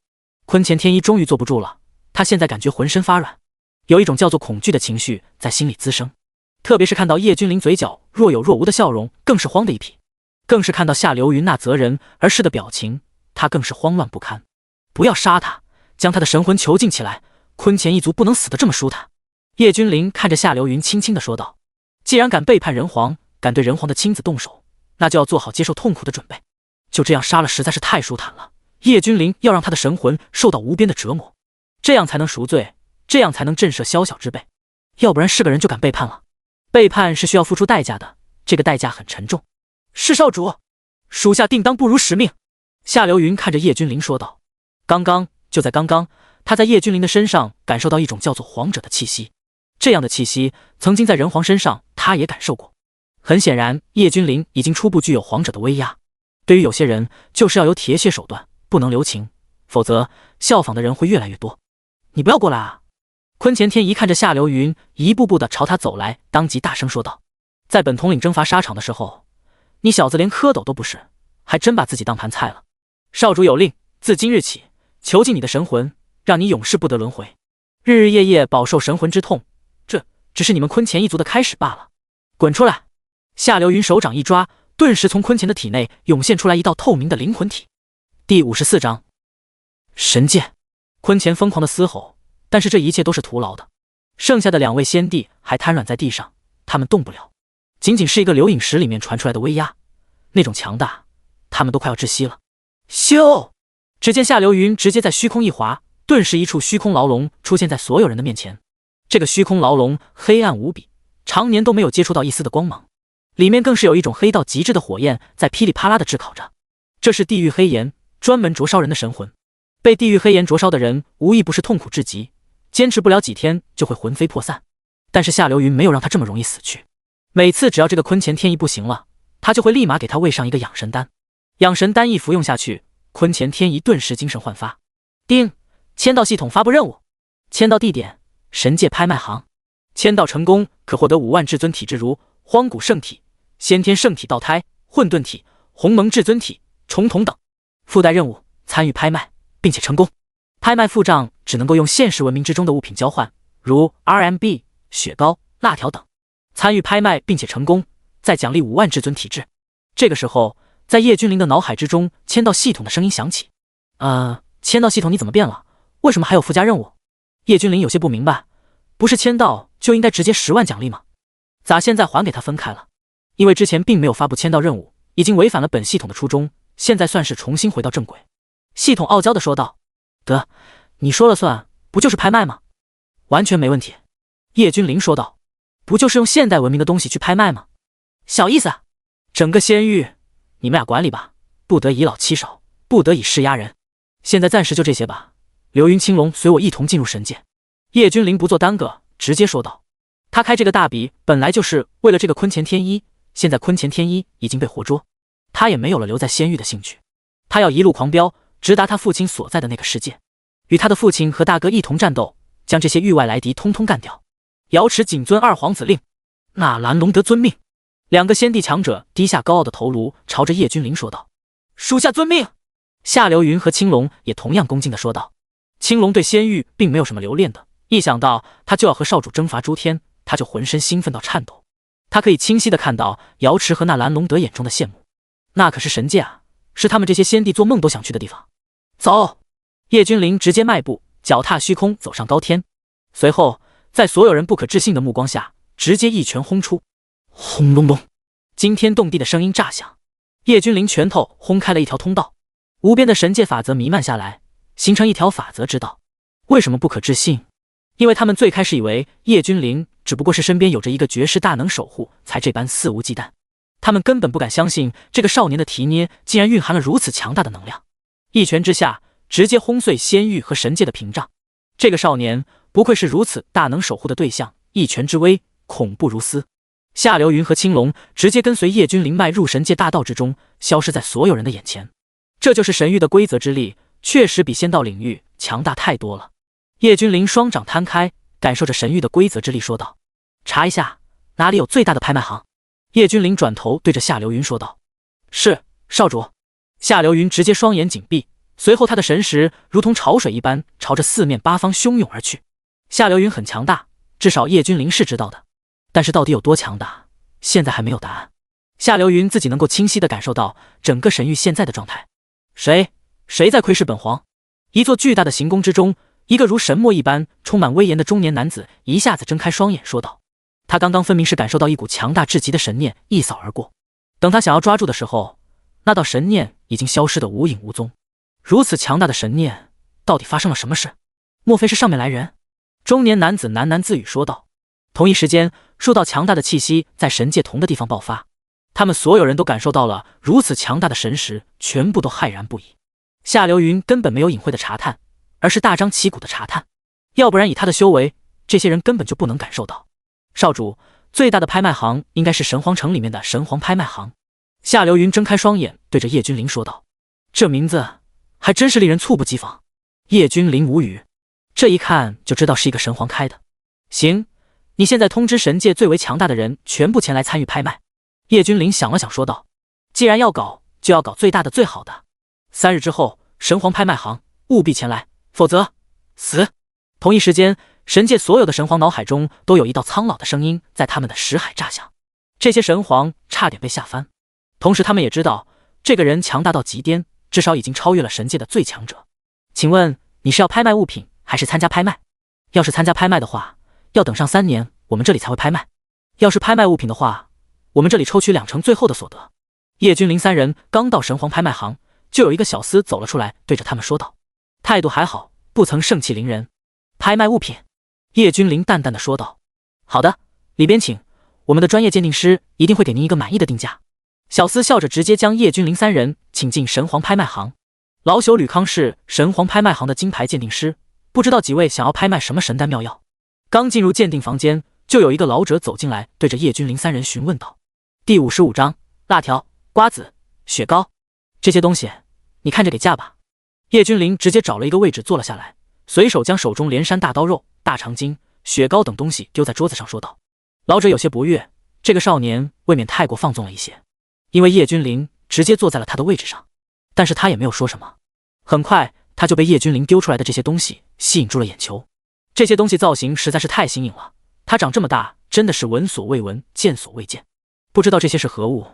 坤乾天一终于坐不住了，他现在感觉浑身发软，有一种叫做恐惧的情绪在心里滋生，特别是看到叶君临嘴角若有若无的笑容，更是慌的一批，更是看到夏流云那择人而逝的表情，他更是慌乱不堪。不要杀他，将他的神魂囚禁起来，坤乾一族不能死得这么舒坦。叶君临看着夏流云，轻轻地说道：“既然敢背叛人皇，敢对人皇的亲子动手，那就要做好接受痛苦的准备。就这样杀了实在是太舒坦了。叶君临要让他的神魂受到无边的折磨，这样才能赎罪，这样才能震慑宵小之辈。要不然是个人就敢背叛了。背叛是需要付出代价的，这个代价很沉重。是少主，属下定当不辱使命。”夏流云看着叶君临说道。就在刚刚，他在叶君临的身上感受到一种叫做皇者的气息。这样的气息曾经在人皇身上他也感受过。很显然，叶君临已经初步具有皇者的威压。对于有些人，就是要有铁血手段，不能留情，否则效仿的人会越来越多。你不要过来啊！坤前天一看着夏流云一步步的朝他走来，当即大声说道：“在本统领征伐沙场的时候，你小子连蝌蚪都不是，还真把自己当盘菜了。少主有令，自今日起，囚禁你的神魂，让你永世不得轮回，日日夜夜饱受神魂之痛。这只是你们坤前一族的开始罢了。滚出来！”夏流云手掌一抓，顿时从坤前的体内涌现出来一道透明的灵魂体。第54章神剑。坤前疯狂的嘶吼，但是这一切都是徒劳的。剩下的2位先帝还瘫软在地上，他们动不了。仅仅是一个流影石里面传出来的威压，那种强大，他们都快要窒息了。咻！只见夏流云直接在虚空一滑，顿时一处虚空牢笼出现在所有人的面前。这个虚空牢笼黑暗无比，常年都没有接触到一丝的光芒，里面更是有一种黑到极致的火焰在噼里啪啦的炙烤着。这是地狱黑炎，专门灼烧人的神魂。被地狱黑炎灼烧的人无一不是痛苦至极，坚持不了几天就会魂飞魄散。但是夏流云没有让他这么容易死去。每次只要这个坤前天一不行了，他就会立马给他喂上一个养神丹。养神丹一服用下去，坤前天一顿时精神焕发。丁，签到系统发布任务，签到地点神界拍卖行，签到成功可获得5万至尊体质，如荒古圣体、先天圣体道胎、混沌体、鸿蒙至尊体、重瞳等。附带任务，参与拍卖并且成功。拍卖付账只能够用现实文明之中的物品交换，如 RMB、雪糕、辣条等。参与拍卖并且成功，再奖励5万至尊体质。这个时候，在叶君临的脑海之中，签到系统的声音响起：“签到系统你怎么变了？为什么还有附加任务？”叶君临有些不明白，不是签到就应该直接10万奖励吗？咋现在还给他分开了？因为之前并没有发布签到任务，已经违反了本系统的初衷，现在算是重新回到正轨。系统傲娇的说道：“得，你说了算，不就是拍卖吗？完全没问题。”叶君临说道：“不就是用现代文明的东西去拍卖吗？小意思啊。整个仙域你们俩管理吧，不得以老欺少，不得以势压人。现在暂时就这些吧。流云青龙随我一同进入神界。”叶君临不做耽搁，直接说道。他开这个大笔本来就是为了这个坤前天一，现在坤前天一已经被活捉，他也没有了留在仙域的兴趣。他要一路狂飙，直达他父亲所在的那个世界，与他的父亲和大哥一同战斗，将这些域外来敌通通干掉。瑶池谨遵二皇子令，纳兰龙德遵命。2个先帝强者低下高傲的头颅，朝着叶君临说道：“属下遵命。”夏流云和青龙也同样恭敬地说道。青龙对仙域并没有什么留恋的，一想到他就要和少主征伐诸天，他就浑身兴奋到颤抖。他可以清晰地看到瑶池和纳兰龙德眼中的羡慕，那可是神界啊，是他们这些先帝做梦都想去的地方。走！叶君临直接迈步，脚踏虚空走上高天，随后在所有人不可置信的目光下，直接一拳轰出。轰隆隆，惊天动地的声音炸响，叶君临拳头轰开了一条通道，无边的神界法则弥漫下来，形成一条法则之道。为什么不可置信？因为他们最开始以为叶君临只不过是身边有着一个绝世大能守护，才这般肆无忌惮。他们根本不敢相信这个少年的提捏竟然蕴含了如此强大的能量，一拳之下直接轰碎仙域和神界的屏障。这个少年不愧是如此大能守护的对象，一拳之威恐怖如斯。夏流云和青龙直接跟随叶君临迈入神界大道之中，消失在所有人的眼前。这就是神域的规则之力，确实比仙道领域强大太多了。叶君临双掌摊开，感受着神域的规则之力说道：“查一下哪里有最大的拍卖行。”叶君临转头对着夏流云说道：“是，少主。”夏流云直接双眼紧闭，随后他的神识如同潮水一般朝着四面八方汹涌而去。夏流云很强大，至少叶君临是知道的，但是到底有多强大，现在还没有答案。夏流云自己能够清晰地感受到整个神域现在的状态。谁在窥视本皇？一座巨大的行宫之中，一个如神墨一般充满威严的中年男子一下子睁开双眼说道。他刚刚分明是感受到一股强大至极的神念一扫而过，等他想要抓住的时候，那道神念已经消失得无影无踪。如此强大的神念，到底发生了什么事？莫非是上面来人？中年男子喃喃自语说道。同一时间，数道强大的气息在神界同的地方爆发，他们所有人都感受到了如此强大的神识，全部都骇然不已。夏流云根本没有隐晦的查探，而是大张旗鼓的查探，要不然以他的修为，这些人根本就不能感受到。少主，最大的拍卖行应该是神皇城里面的神皇拍卖行。夏流云睁开双眼，对着叶君临说道。这名字还真是令人猝不及防。叶君临无语，这一看就知道是一个神皇开的。行，你现在通知神界最为强大的人全部前来参与拍卖。叶君临想了想说道。既然要搞，就要搞最大的最好的。3日之后，神皇拍卖行务必前来，否则死。同一时间，神界所有的神皇脑海中都有一道苍老的声音在他们的识海炸响。这些神皇差点被吓翻，同时他们也知道这个人强大到极巅，至少已经超越了神界的最强者。请问你是要拍卖物品还是参加拍卖？要是参加拍卖的话，要等上3年我们这里才会拍卖；要是拍卖物品的话，我们这里抽取2成最后的所得。叶君临3人刚到神皇拍卖行，就有一个小厮走了出来，对着他们说道，态度还好，不曾盛气凌人。拍卖物品？叶君临淡淡的说道。好的，里边请，我们的专业鉴定师一定会给您一个满意的定价。小厮笑着直接将叶君临3人请进神皇拍卖行。老朽吕康是神皇拍卖行的金牌鉴定师，不知道几位想要拍卖什么神丹妙药？刚进入鉴定房间，就有一个老者走进来，对着叶君临3人询问道。第55章，辣条、瓜子、雪糕，这些东西你看着给价吧。叶君临直接找了一个位置坐了下来，随手将手中连山大刀肉、大长筋、雪糕等东西丢在桌子上说道。老者有些不悦，这个少年未免太过放纵了一些。因为叶君临直接坐在了他的位置上，但是他也没有说什么。很快他就被叶君临丢出来的这些东西吸引住了眼球。这些东西造型实在是太新颖了，他长这么大真的是闻所未闻，见所未见。不知道这些是何物，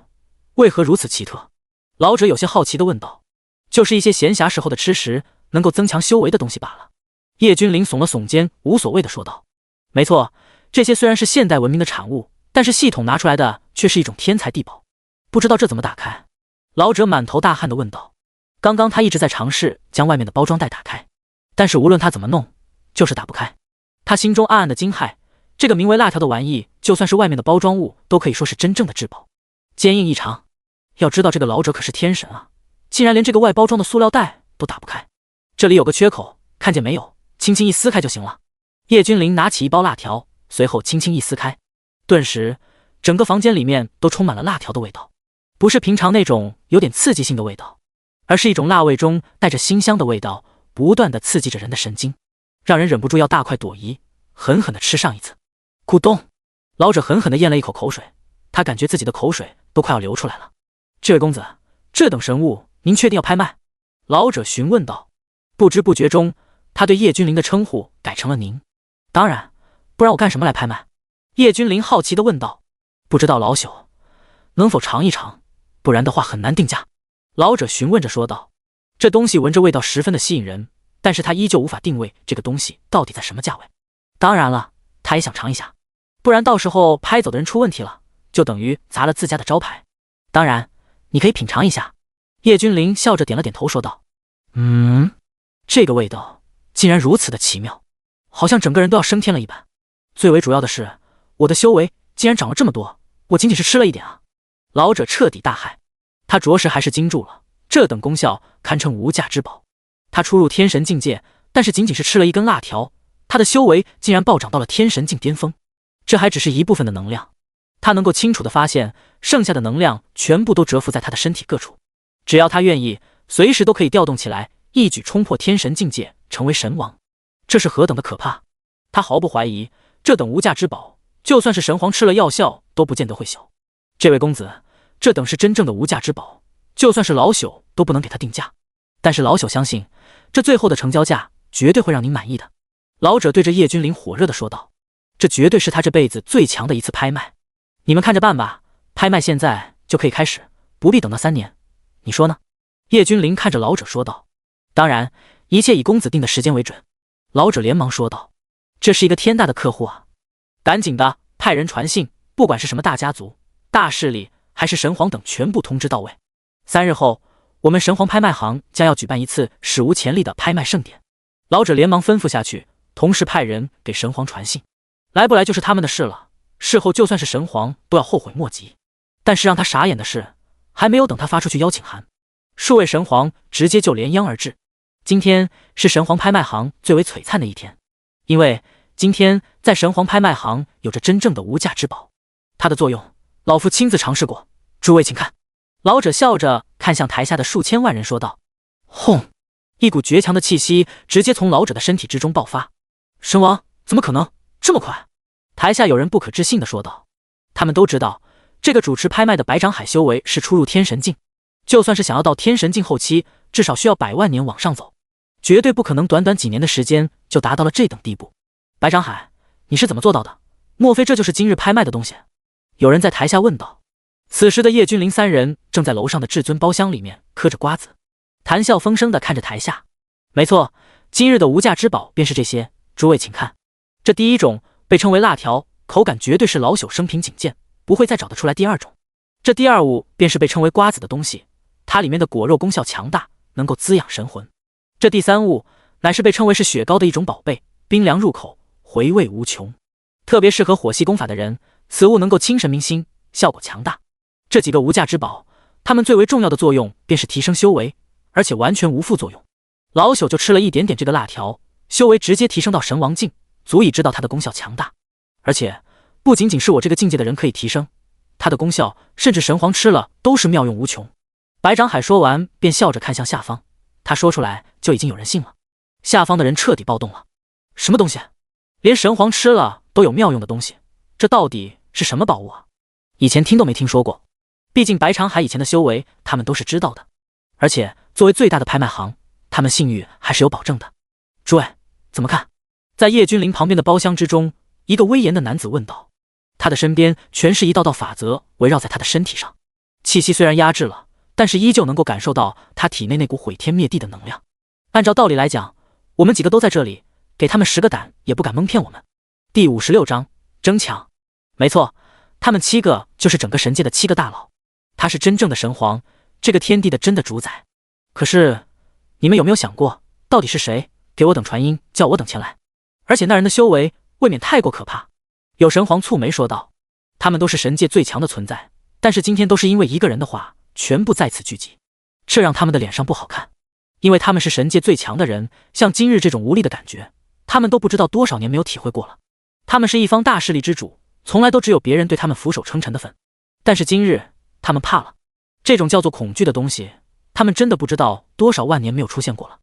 为何如此奇特？老者有些好奇地问道。就是一些闲暇时候的吃食，能够增强修为的东西罢了。叶君临耸了耸肩，无所谓地说道。没错，这些虽然是现代文明的产物，但是系统拿出来的却是一种天才地宝。不知道这怎么打开？老者满头大汗地问道。刚刚他一直在尝试将外面的包装袋打开，但是无论他怎么弄，就是打不开。他心中暗暗的惊骇，这个名为辣条的玩意，就算是外面的包装物，都可以说是真正的至宝，坚硬异常。要知道这个老者可是天神啊，竟然连这个外包装的塑料袋都打不开。这里有个缺口，看见没有？轻轻一撕开就行了。叶君临拿起一包辣条，随后轻轻一撕开，顿时整个房间里面都充满了辣条的味道。不是平常那种有点刺激性的味道，而是一种辣味中带着馨香的味道，不断的刺激着人的神经，让人忍不住要大快朵颐，狠狠的吃上一次。咕咚，老者狠狠的咽了一口口水，他感觉自己的口水都快要流出来了。这位公子，这等神物您确定要拍卖？老者询问道。不知不觉中，他对叶君临的称呼改成了您。当然，不然我干什么来拍卖？叶君临好奇地问道。不知道老朽能否尝一尝，不然的话很难定价。老者询问着说道。这东西闻着味道十分的吸引人，但是他依旧无法定位这个东西到底在什么价位。当然了，他也想尝一下，不然到时候拍走的人出问题了，就等于砸了自家的招牌。当然，你可以品尝一下。叶君临笑着点了点头说道。这个味道竟然如此的奇妙，好像整个人都要升天了一般。最为主要的是，我的修为竟然长了这么多，我仅仅是吃了一点啊！老者彻底大骇，他着实还是惊住了，这等功效堪称无价之宝。他初入天神境界，但是仅仅是吃了一根辣条，他的修为竟然暴涨到了天神境巅峰。这还只是一部分的能量，他能够清楚地发现，剩下的能量全部都蛰伏在他的身体各处，只要他愿意，随时都可以调动起来，一举冲破天神境界，成为神王。这是何等的可怕！他毫不怀疑，这等无价之宝，就算是神皇吃了药效，都不见得会朽。这位公子，这等是真正的无价之宝，就算是老朽都不能给他定价。但是老朽相信，这最后的成交价绝对会让您满意的。老者对着叶君临火热地说道。这绝对是他这辈子最强的一次拍卖，你们看着办吧，拍卖现在就可以开始，不必等到3年，你说呢？叶君临看着老者说道。当然，一切以公子定的时间为准。老者连忙说道：“这是一个天大的客户啊！赶紧的，派人传信，不管是什么大家族、大势力，还是神皇等，全部通知到位。3日后，我们神皇拍卖行将要举办一次史无前例的拍卖盛典。”老者连忙吩咐下去，同时派人给神皇传信。来不来就是他们的事了，事后就算是神皇都要后悔莫及。但是让他傻眼的是，还没有等他发出去邀请函，数位神皇直接就连央而至。今天是神皇拍卖行最为璀璨的一天，因为今天在神皇拍卖行有着真正的无价之宝，它的作用老夫亲自尝试过，诸位请看。老者笑着看向台下的数千万人说道。轰！一股绝强的气息直接从老者的身体之中爆发。神王，怎么可能这么快？台下有人不可置信地说道。他们都知道，这个主持拍卖的白长海修为是出入天神境，就算是想要到天神境后期，至少需要100万年往上走，绝对不可能短短几年的时间就达到了这等地步。白长海，你是怎么做到的？莫非这就是今日拍卖的东西？有人在台下问道。此时的叶君临3人正在楼上的至尊包厢里面嗑着瓜子，谈笑风生地看着台下。没错，今日的无价之宝便是这些，诸位请看。这第一种被称为辣条，口感绝对是老朽生平仅见，不会再找得出来第二种。这第二物便是被称为瓜子的东西，它里面的果肉功效强大，能够滋养神魂。这第三物乃是被称为是雪糕的一种宝贝，冰凉入口，回味无穷，特别适合火系功法的人，此物能够清神明心，效果强大。这几个无价之宝，它们最为重要的作用便是提升修为，而且完全无副作用。老朽就吃了一点点这个辣条，修为直接提升到神王境，足以知道它的功效强大。而且不仅仅是我这个境界的人可以提升，它的功效甚至神皇吃了都是妙用无穷。白长海说完便笑着看向下方，他说出来就已经有人信了。下方的人彻底暴动了。什么东西？连神皇吃了都有妙用的东西，这到底是什么宝物啊？以前听都没听说过。毕竟白长海以前的修为他们都是知道的，而且作为最大的拍卖行，他们信誉还是有保证的。诸位怎么看？在叶君临旁边的包厢之中，一个威严的男子问道。他的身边全是一道道法则围绕在他的身体上，气息虽然压制了，但是依旧能够感受到他体内那股毁天灭地的能量。按照道理来讲，我们几个都在这里，给他们10个胆也不敢蒙骗我们。第56章争抢。没错，他们7个就是整个神界的7个大佬，他是真正的神皇，这个天地的真的主宰。可是你们有没有想过，到底是谁给我等传音，叫我等前来？而且那人的修为未免太过可怕。有神皇蹙眉说道。他们都是神界最强的存在，但是今天都是因为一个人的话全部在此聚集，这让他们的脸上不好看。因为他们是神界最强的人，像今日这种无力的感觉，他们都不知道多少年没有体会过了。他们是一方大势力之主，从来都只有别人对他们俯首称臣的份，但是今日他们怕了。这种叫做恐惧的东西，他们真的不知道多少万年没有出现过了。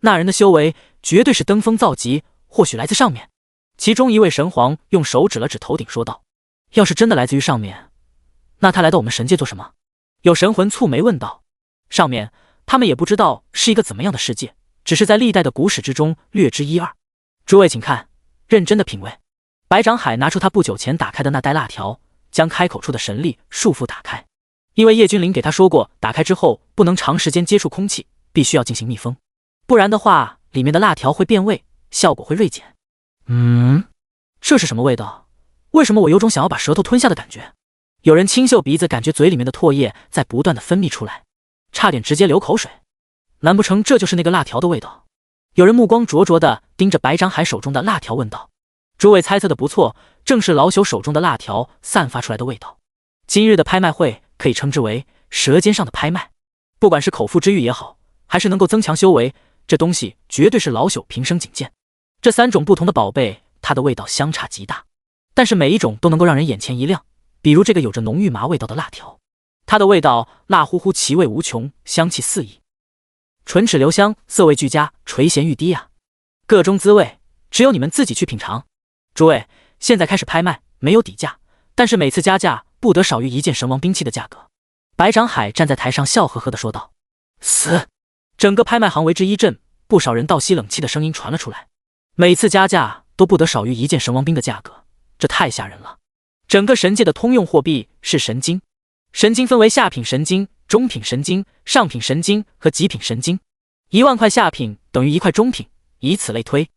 那人的修为绝对是登峰造极，或许来自上面。其中一位神皇用手指了指头顶说道。要是真的来自于上面，那他来到我们神界做什么？有神魂蹙眉问道。上面他们也不知道是一个怎么样的世界，只是在历代的古史之中略知一二。诸位请看，认真的品味。白长海拿出他不久前打开的那袋辣条，将开口处的神力束缚打开。因为叶君临给他说过，打开之后不能长时间接触空气，必须要进行密封，不然的话里面的辣条会变味，效果会锐减。这是什么味道？为什么我有种想要把舌头吞下的感觉？有人清嗅鼻子，感觉嘴里面的唾液在不断的分泌出来，差点直接流口水。难不成这就是那个辣条的味道？有人目光灼灼地盯着白长海手中的辣条问道。诸位猜测的不错，正是老朽手中的辣条散发出来的味道。今日的拍卖会可以称之为舌尖上的拍卖，不管是口腹之欲也好，还是能够增强修为，这东西绝对是老朽平生仅见。这3种不同的宝贝，它的味道相差极大，但是每一种都能够让人眼前一亮。比如这个有着浓郁麻味道的辣条，它的味道辣乎乎，其味无穷，香气四溢，唇齿留香，色味俱佳，垂涎欲滴啊！各中滋味，只有你们自己去品尝。诸位，现在开始拍卖，没有底价，但是每次加价不得少于1件神王兵器的价格。白长海站在台上笑呵呵地说道。死！整个拍卖行为之一震，不少人倒吸冷气的声音传了出来。每次加价都不得少于1件神王兵的价格，这太吓人了。整个神界的通用货币是神金，神金分为下品神金、中品神金、上品神金和极品神金。1万块下品等于1块中品，以此类推。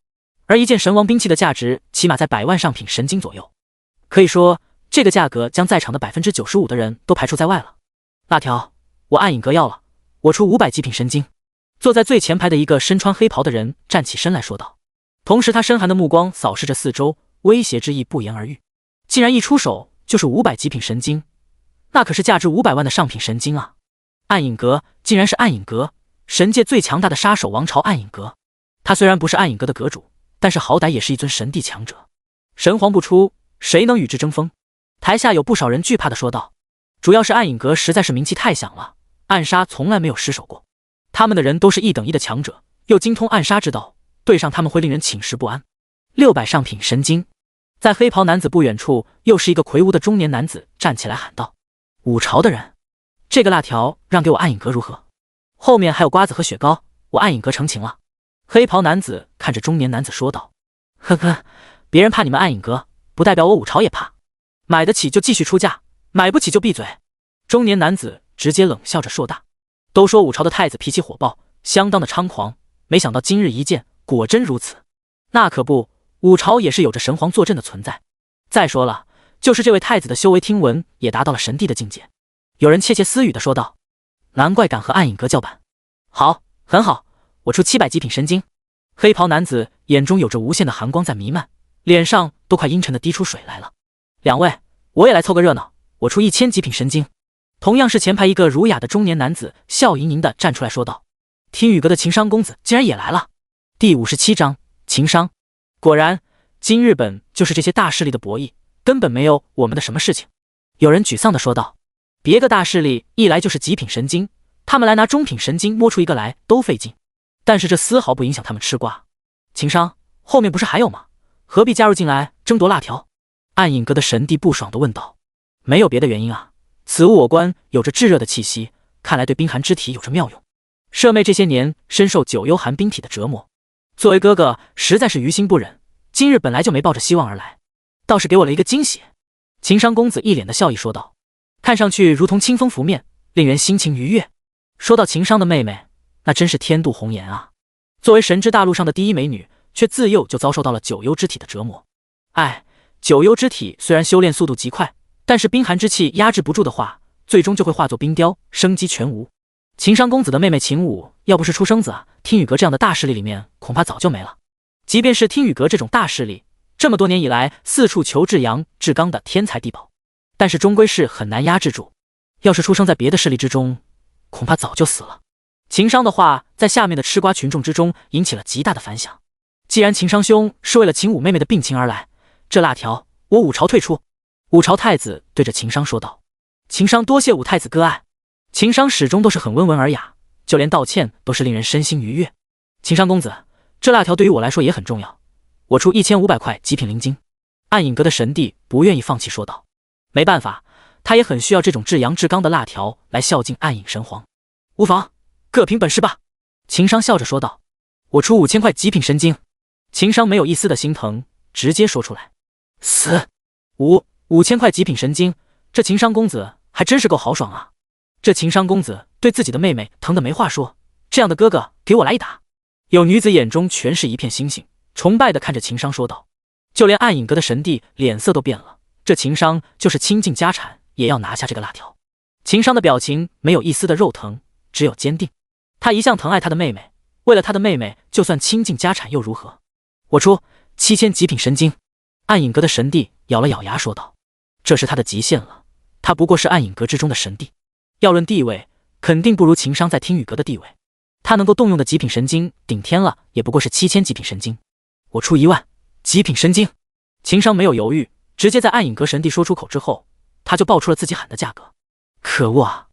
而一件神王兵器的价值起码在100万上品神金左右，可以说这个价格将在场的95%的人都排除在外了。辣条，我暗影阁要了，我出500极品神金。坐在最前排的一个身穿黑袍的人站起身来说道，同时他深寒的目光扫视着四周，威胁之意不言而喻。竟然一出手就是500极品神金，那可是价值500万的上品神金啊！暗影阁竟然是暗影阁，神界最强大的杀手王朝暗影阁。他虽然不是暗影阁的阁主，但是好歹也是一尊神帝强者。神皇不出，谁能与之争锋？台下有不少人惧怕的说道。主要是暗影阁实在是名气太响了，暗杀从来没有失手过。他们的人都是1等1的强者，又精通暗杀之道，对上他们会令人寝食不安。600上品神金。在黑袍男子不远处，又是一个魁梧的中年男子站起来喊道：五朝的人，这个辣条让给我暗影阁如何？后面还有瓜子和雪糕，我暗影阁成情了。黑袍男子看着中年男子说道：呵呵，别人怕你们暗影阁，不代表我五朝也怕。买得起就继续出价，买不起就闭嘴。中年男子直接冷笑着说道。都说五朝的太子脾气火爆，相当的猖狂，没想到今日一见，果真如此。那可不，五朝也是有着神皇坐镇的存在。再说了，就是这位太子的修为听闻也达到了神帝的境界。有人窃窃私语的说道：难怪敢和暗影阁叫板。好，很好，我出700极品神金。黑袍男子眼中有着无限的寒光在弥漫，脸上都快阴沉的滴出水来了。两位，我也来凑个热闹，我出1000极品神金。同样是前排一个儒雅的中年男子笑盈盈的站出来说道。听雨阁的情商公子竟然也来了。第57章情商。果然，今日本就是这些大势力的博弈，根本没有我们的什么事情。有人沮丧的说道。别个大势力一来就是极品神金，他们来拿中品神金摸出一个来都费劲，但是这丝毫不影响他们吃瓜。情商，后面不是还有吗？何必加入进来争夺辣条？暗影阁的神帝不爽的问道。没有别的原因啊，此物我观有着炙热的气息，看来对冰寒之体有着妙用。舍妹这些年深受九幽寒冰体的折磨，作为哥哥实在是于心不忍，今日本来就没抱着希望而来，倒是给我了一个惊喜。情商公子一脸的笑意说道，看上去如同清风拂面，令人心情愉悦。说到情商的妹妹，那真是天妒红颜啊！作为神之大陆上的第一美女，却自幼就遭受到了九幽之体的折磨。哎，九幽之体虽然修炼速度极快，但是冰寒之气压制不住的话，最终就会化作冰雕，生机全无。情商公子的妹妹秦武，要不是出生子啊，听雨阁这样的大势力里面，恐怕早就没了。即便是听雨阁这种大势力，这么多年以来四处求至阳至刚的天才地宝，但是终归是很难压制住。要是出生在别的势力之中，恐怕早就死了。情商的话在下面的吃瓜群众之中引起了极大的反响。既然情商兄是为了秦武妹妹的病情而来，这辣条我五朝退出。五朝太子对着情商说道。情商多谢五太子割爱。情商始终都是很温文尔雅，就连道歉都是令人身心愉悦。情商公子，这辣条对于我来说也很重要，我出1500块极品灵金。暗影阁的神帝不愿意放弃说道。没办法，他也很需要这种至阳至刚的辣条来孝敬暗影神皇。无妨，各凭本事吧。情商笑着说道。我出5000块极品神金。情商没有一丝的心疼，直接说出来。死！5000块极品神金，这情商公子还真是够豪爽啊。这情商公子对自己的妹妹疼得没话说，这样的哥哥给我来一打。有女子眼中全是一片星星，崇拜地看着情商说道。就连暗影阁的神帝脸色都变了，这情商就是倾尽家产也要拿下这个辣条。情商的表情没有一丝的肉疼，只有坚定。他一向疼爱他的妹妹，为了他的妹妹就算倾尽家产又如何？我出7000极品神金。暗影阁的神帝咬了咬牙说道。这是他的极限了，他不过是暗影阁之中的神帝，要论地位肯定不如情商在听雨阁的地位。他能够动用的极品神金顶天了也不过是7000极品神金。我出1万极品神金。情商没有犹豫，直接在暗影阁神帝说出口之后，他就报出了自己喊的价格。可恶啊！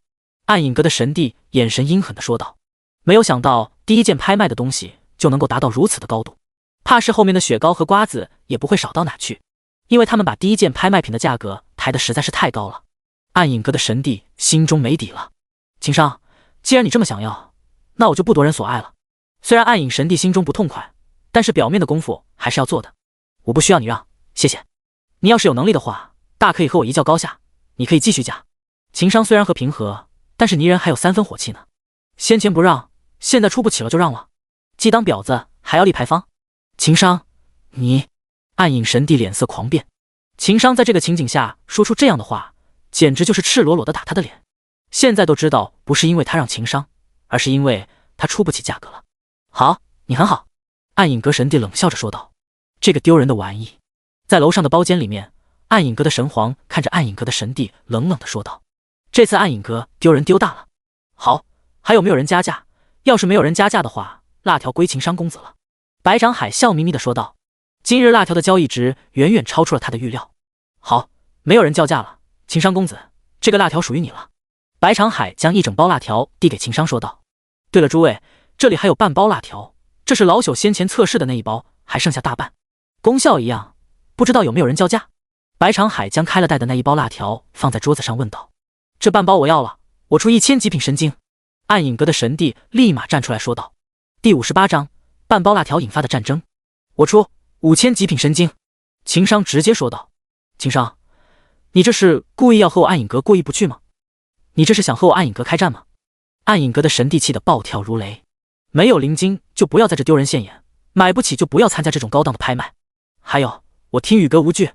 暗影阁的神帝眼神阴狠地说道。没有想到第一件拍卖的东西就能够达到如此的高度，怕是后面的雪糕和瓜子也不会少到哪去，因为他们把第一件拍卖品的价格抬得实在是太高了。暗影阁的神帝心中没底了。情商，既然你这么想要，那我就不夺人所爱了。虽然暗影神帝心中不痛快，但是表面的功夫还是要做的。我不需要你让，谢谢。你要是有能力的话，大可以和我一较高下，你可以继续加。情商虽然和平和，但是泥人还有3分火气呢。先前不让，现在出不起了就让了，既当婊子还要立牌坊。情商，你！暗影神帝脸色狂变，秦商在这个情景下说出这样的话，简直就是赤裸裸的打他的脸。现在都知道不是因为他让情商，而是因为他出不起价格了。好，你很好。暗影阁神帝冷笑着说道。这个丢人的玩意。在楼上的包间里面，暗影阁的神皇看着暗影阁的神帝冷冷的说道。这次暗影阁丢人丢大了。好，还有没有人加价？要是没有人加价的话，辣条归情商公子了。白长海笑眯眯的说道。今日辣条的交易值远远超出了他的预料。好，没有人叫价了，情商公子，这个辣条属于你了。白长海将一整包辣条递给情商说道。对了诸位，这里还有半包辣条，这是老朽先前测试的那一包，还剩下大半，功效一样，不知道有没有人叫价。白长海将开了袋的那一包辣条放在桌子上问道。这半包我要了，我出1000极品神经。暗影阁的神帝立马站出来说道。第58章半包辣条引发的战争，我出5000极品神经。情商直接说道。情商，你这是故意要和我暗影阁过意不去吗？你这是想和我暗影阁开战吗？暗影阁的神帝气得暴跳如雷。没有灵晶就不要在这丢人现眼，买不起就不要参加这种高档的拍卖。还有，我听雨阁无惧，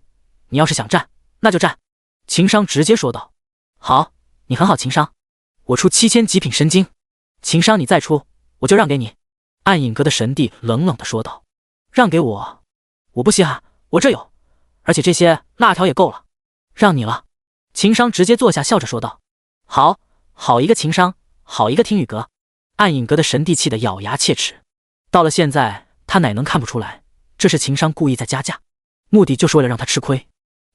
你要是想战那就战。情商直接说道。好，你很好情商，我出7000极品神经。情商你再出，我就让给你。暗影阁的神帝冷冷地说道。让给我？我不稀罕，我这有，而且这些辣条也够了，让你了。情商直接坐下笑着说道。好，好一个情商，好一个听雨阁。暗影阁的神帝气得咬牙切齿。到了现在，他哪能看不出来，这是情商故意在加价，目的就是为了让他吃亏。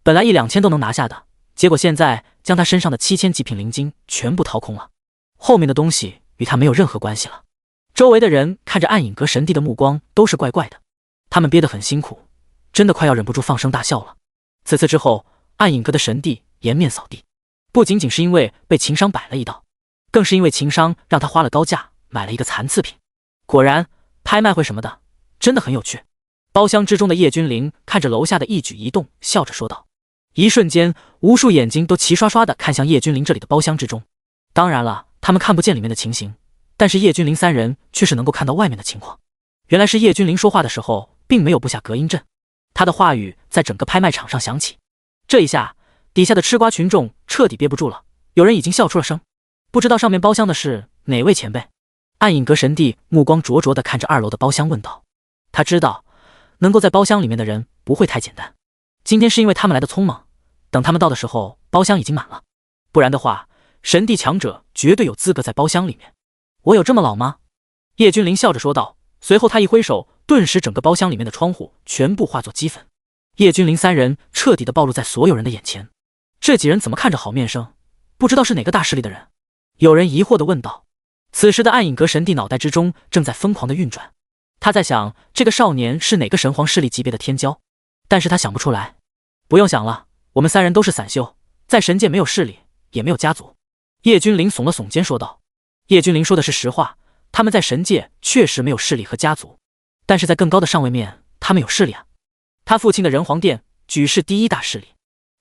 本来1-2000都能拿下的，结果现在将他身上的7000极品灵晶全部掏空了，后面的东西与他没有任何关系了。周围的人看着暗影阁神帝的目光都是怪怪的，他们憋得很辛苦，真的快要忍不住放声大笑了。此次之后，暗影阁的神帝颜面扫地，不仅仅是因为被情商摆了一道，更是因为情商让他花了高价买了一个残次品。果然，拍卖会什么的真的很有趣。包厢之中的叶君临看着楼下的一举一动，笑着说道。一瞬间，无数眼睛都齐刷刷地看向叶君临这里的包厢之中。当然了，他们看不见里面的情形，但是叶君临三人却是能够看到外面的情况。原来是叶君临说话的时候并没有布下隔音阵，他的话语在整个拍卖场上响起。这一下，底下的吃瓜群众彻底憋不住了，有人已经笑出了声。不知道上面包厢的是哪位前辈？暗影阁神帝目光灼灼地看着2楼的包厢问道。他知道能够在包厢里面的人不会太简单，今天是因为他们来的匆忙，等他们到的时候包厢已经满了，不然的话神帝强者绝对有资格在包厢里面。我有这么老吗？叶君临笑着说道，随后他一挥手，顿时整个包厢里面的窗户全部化作齑粉。叶君临三人彻底的暴露在所有人的眼前。这几人怎么看着好面生，不知道是哪个大势力的人？有人疑惑地问道。此时的暗影阁神帝脑袋之中正在疯狂的运转，他在想这个少年是哪个神皇势力级别的天骄，但是他想不出来。不用想了，我们三人都是散修，在神界没有势力，也没有家族。叶君临耸了耸肩说道。叶君临说的是实话，他们在神界确实没有势力和家族，但是在更高的上位面，他们有势力啊。他父亲的人皇殿举世第一大势力。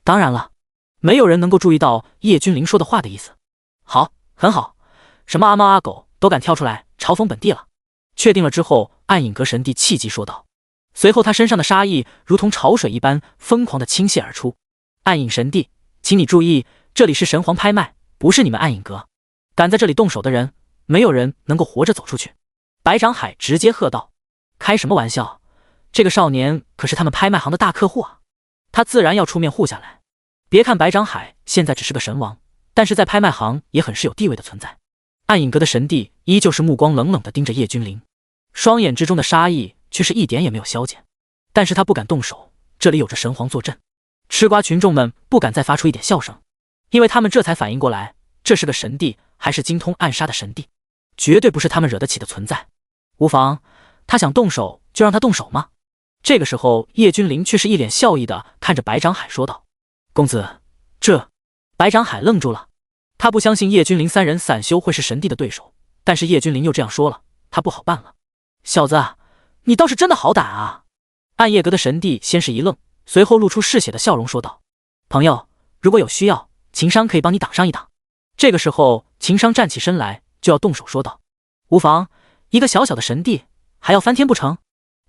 当然了，没有人能够注意到叶君临说的话的意思。好，很好，什么阿猫阿狗都敢跳出来嘲讽本帝了。确定了之后，暗影阁神帝气急说道。随后他身上的杀意如同潮水一般疯狂地倾泻而出。暗影神帝，请你注意，这里是神皇拍卖，不是你们暗影阁，敢在这里动手的人，没有人能够活着走出去。白长海直接喝道。开什么玩笑，这个少年可是他们拍卖行的大客户啊，他自然要出面护下来。别看白长海现在只是个神王，但是在拍卖行也很是有地位的存在。暗影阁的神帝依旧是目光冷冷地盯着叶君临，双眼之中的杀意却是一点也没有消减。但是他不敢动手，这里有着神皇坐镇。吃瓜群众们不敢再发出一点笑声，因为他们这才反应过来，这是个神帝，还是精通暗杀的神帝，绝对不是他们惹得起的存在。无妨，他想动手就让他动手吗？这个时候叶君临却是一脸笑意地看着白长海说道。公子，这……白长海愣住了，他不相信叶君临三人散修会是神帝的对手，但是叶君临又这样说了，他不好办了。小子，你倒是真的好胆啊！暗夜阁的神帝先是一愣，随后露出嗜血的笑容说道。朋友，如果有需要，秦商可以帮你挡上一挡。这个时候秦商站起身来就要动手说道。无妨，一个小小的神帝还要翻天不成？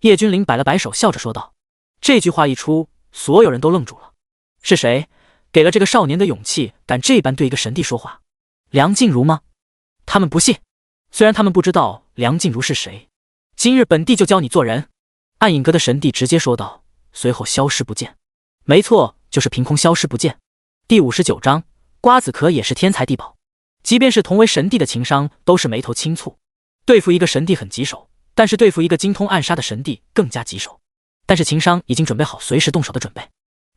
叶君临摆了摆手笑着说道。这句话一出，所有人都愣住了。是谁给了这个少年的勇气，敢这般对一个神帝说话？梁静茹吗？他们不信。虽然他们不知道梁静茹是谁，今日本帝就教你做人。暗影阁的神帝直接说道，随后消失不见。没错，就是凭空消失不见。第59章，瓜子壳也是天才地宝。即便是同为神帝的情商，都是眉头轻蹙。对付一个神帝很棘手，但是对付一个精通暗杀的神帝更加棘手。但是情商已经准备好随时动手的准备，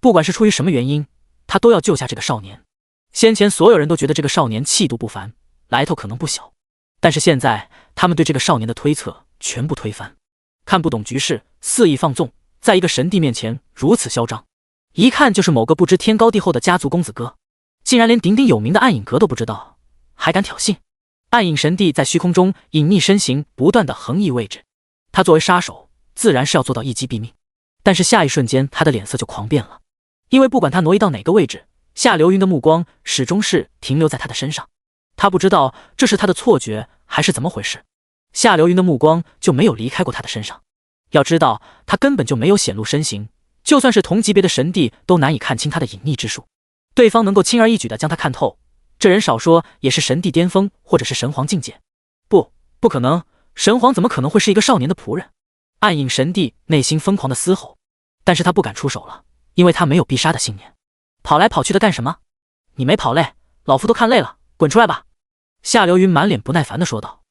不管是出于什么原因，他都要救下这个少年。先前所有人都觉得这个少年气度不凡，来头可能不小，但是现在他们对这个少年的推测全部推翻。看不懂局势，肆意放纵，在一个神帝面前如此嚣张，一看就是某个不知天高地厚的家族公子哥，竟然连鼎鼎有名的暗影阁都不知道，还敢挑衅。暗影神帝在虚空中隐匿身形，不断的横移位置。他作为杀手，自然是要做到一击毙命。但是下一瞬间，他的脸色就狂变了，因为不管他挪移到哪个位置，夏流云的目光始终是停留在他的身上。他不知道这是他的错觉还是怎么回事，夏流云的目光就没有离开过他的身上。要知道，他根本就没有显露身形，就算是同级别的神帝都难以看清他的隐匿之术。对方能够轻而易举地将他看透，这人少说也是神帝巅峰或者是神皇境界。不可能，神皇怎么可能会是一个少年的仆人？暗影神帝内心疯狂的嘶吼，但是他不敢出手了，因为他没有必杀的信念。跑来跑去的干什么？你没跑累，老夫都看累了，滚出来吧！夏流云满脸不耐烦地说道。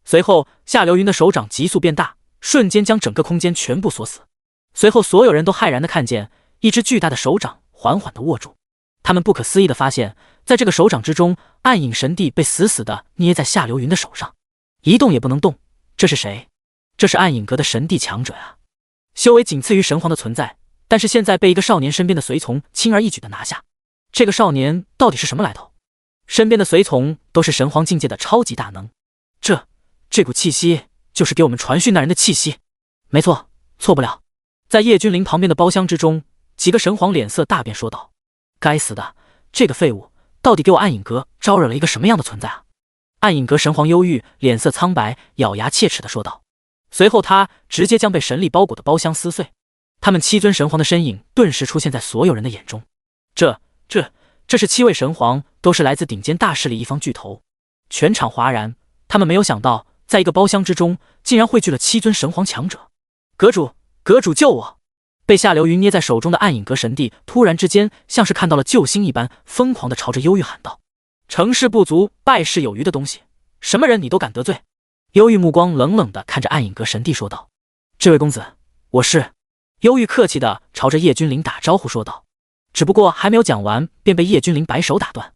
随后夏流云的手掌急速变大，瞬间将整个空间全部锁死。随后所有人都骇然地看见一只巨大的手掌缓缓地握住，他们不可思议地发现，在这个手掌之中，暗影神帝被死死地捏在夏流云的手上，一动也不能动。这是谁？这是暗影阁的神帝强者啊，修为仅次于神皇的存在，但是现在被一个少年身边的随从轻而易举地拿下。这个少年到底是什么来头？身边的随从都是神皇境界的超级大能，这股气息就是给我们传讯那人的气息。没错，错不了。在叶君临旁边的包厢之中，几个神皇脸色大变说道，该死的，这个废物到底给我暗影阁招惹了一个什么样的存在啊？暗影阁神皇忧郁，脸色苍白，咬牙切齿地说道。随后他直接将被神力包裹的包厢撕碎，他们7尊神皇的身影顿时出现在所有人的眼中。这是7位神皇，都是来自顶尖大势力一方巨头。全场哗然，他们没有想到，在一个包厢之中，竟然汇聚了7尊神皇强者。阁主救我！被夏流云捏在手中的暗影阁神帝突然之间像是看到了救星一般，疯狂地朝着忧郁喊道：成事不足败事有余的东西，什么人你都敢得罪？忧郁目光冷冷地看着暗影阁神帝说道。这位公子，我是……忧郁客气地朝着叶君临打招呼说道，只不过还没有讲完，便被叶君临摆手打断。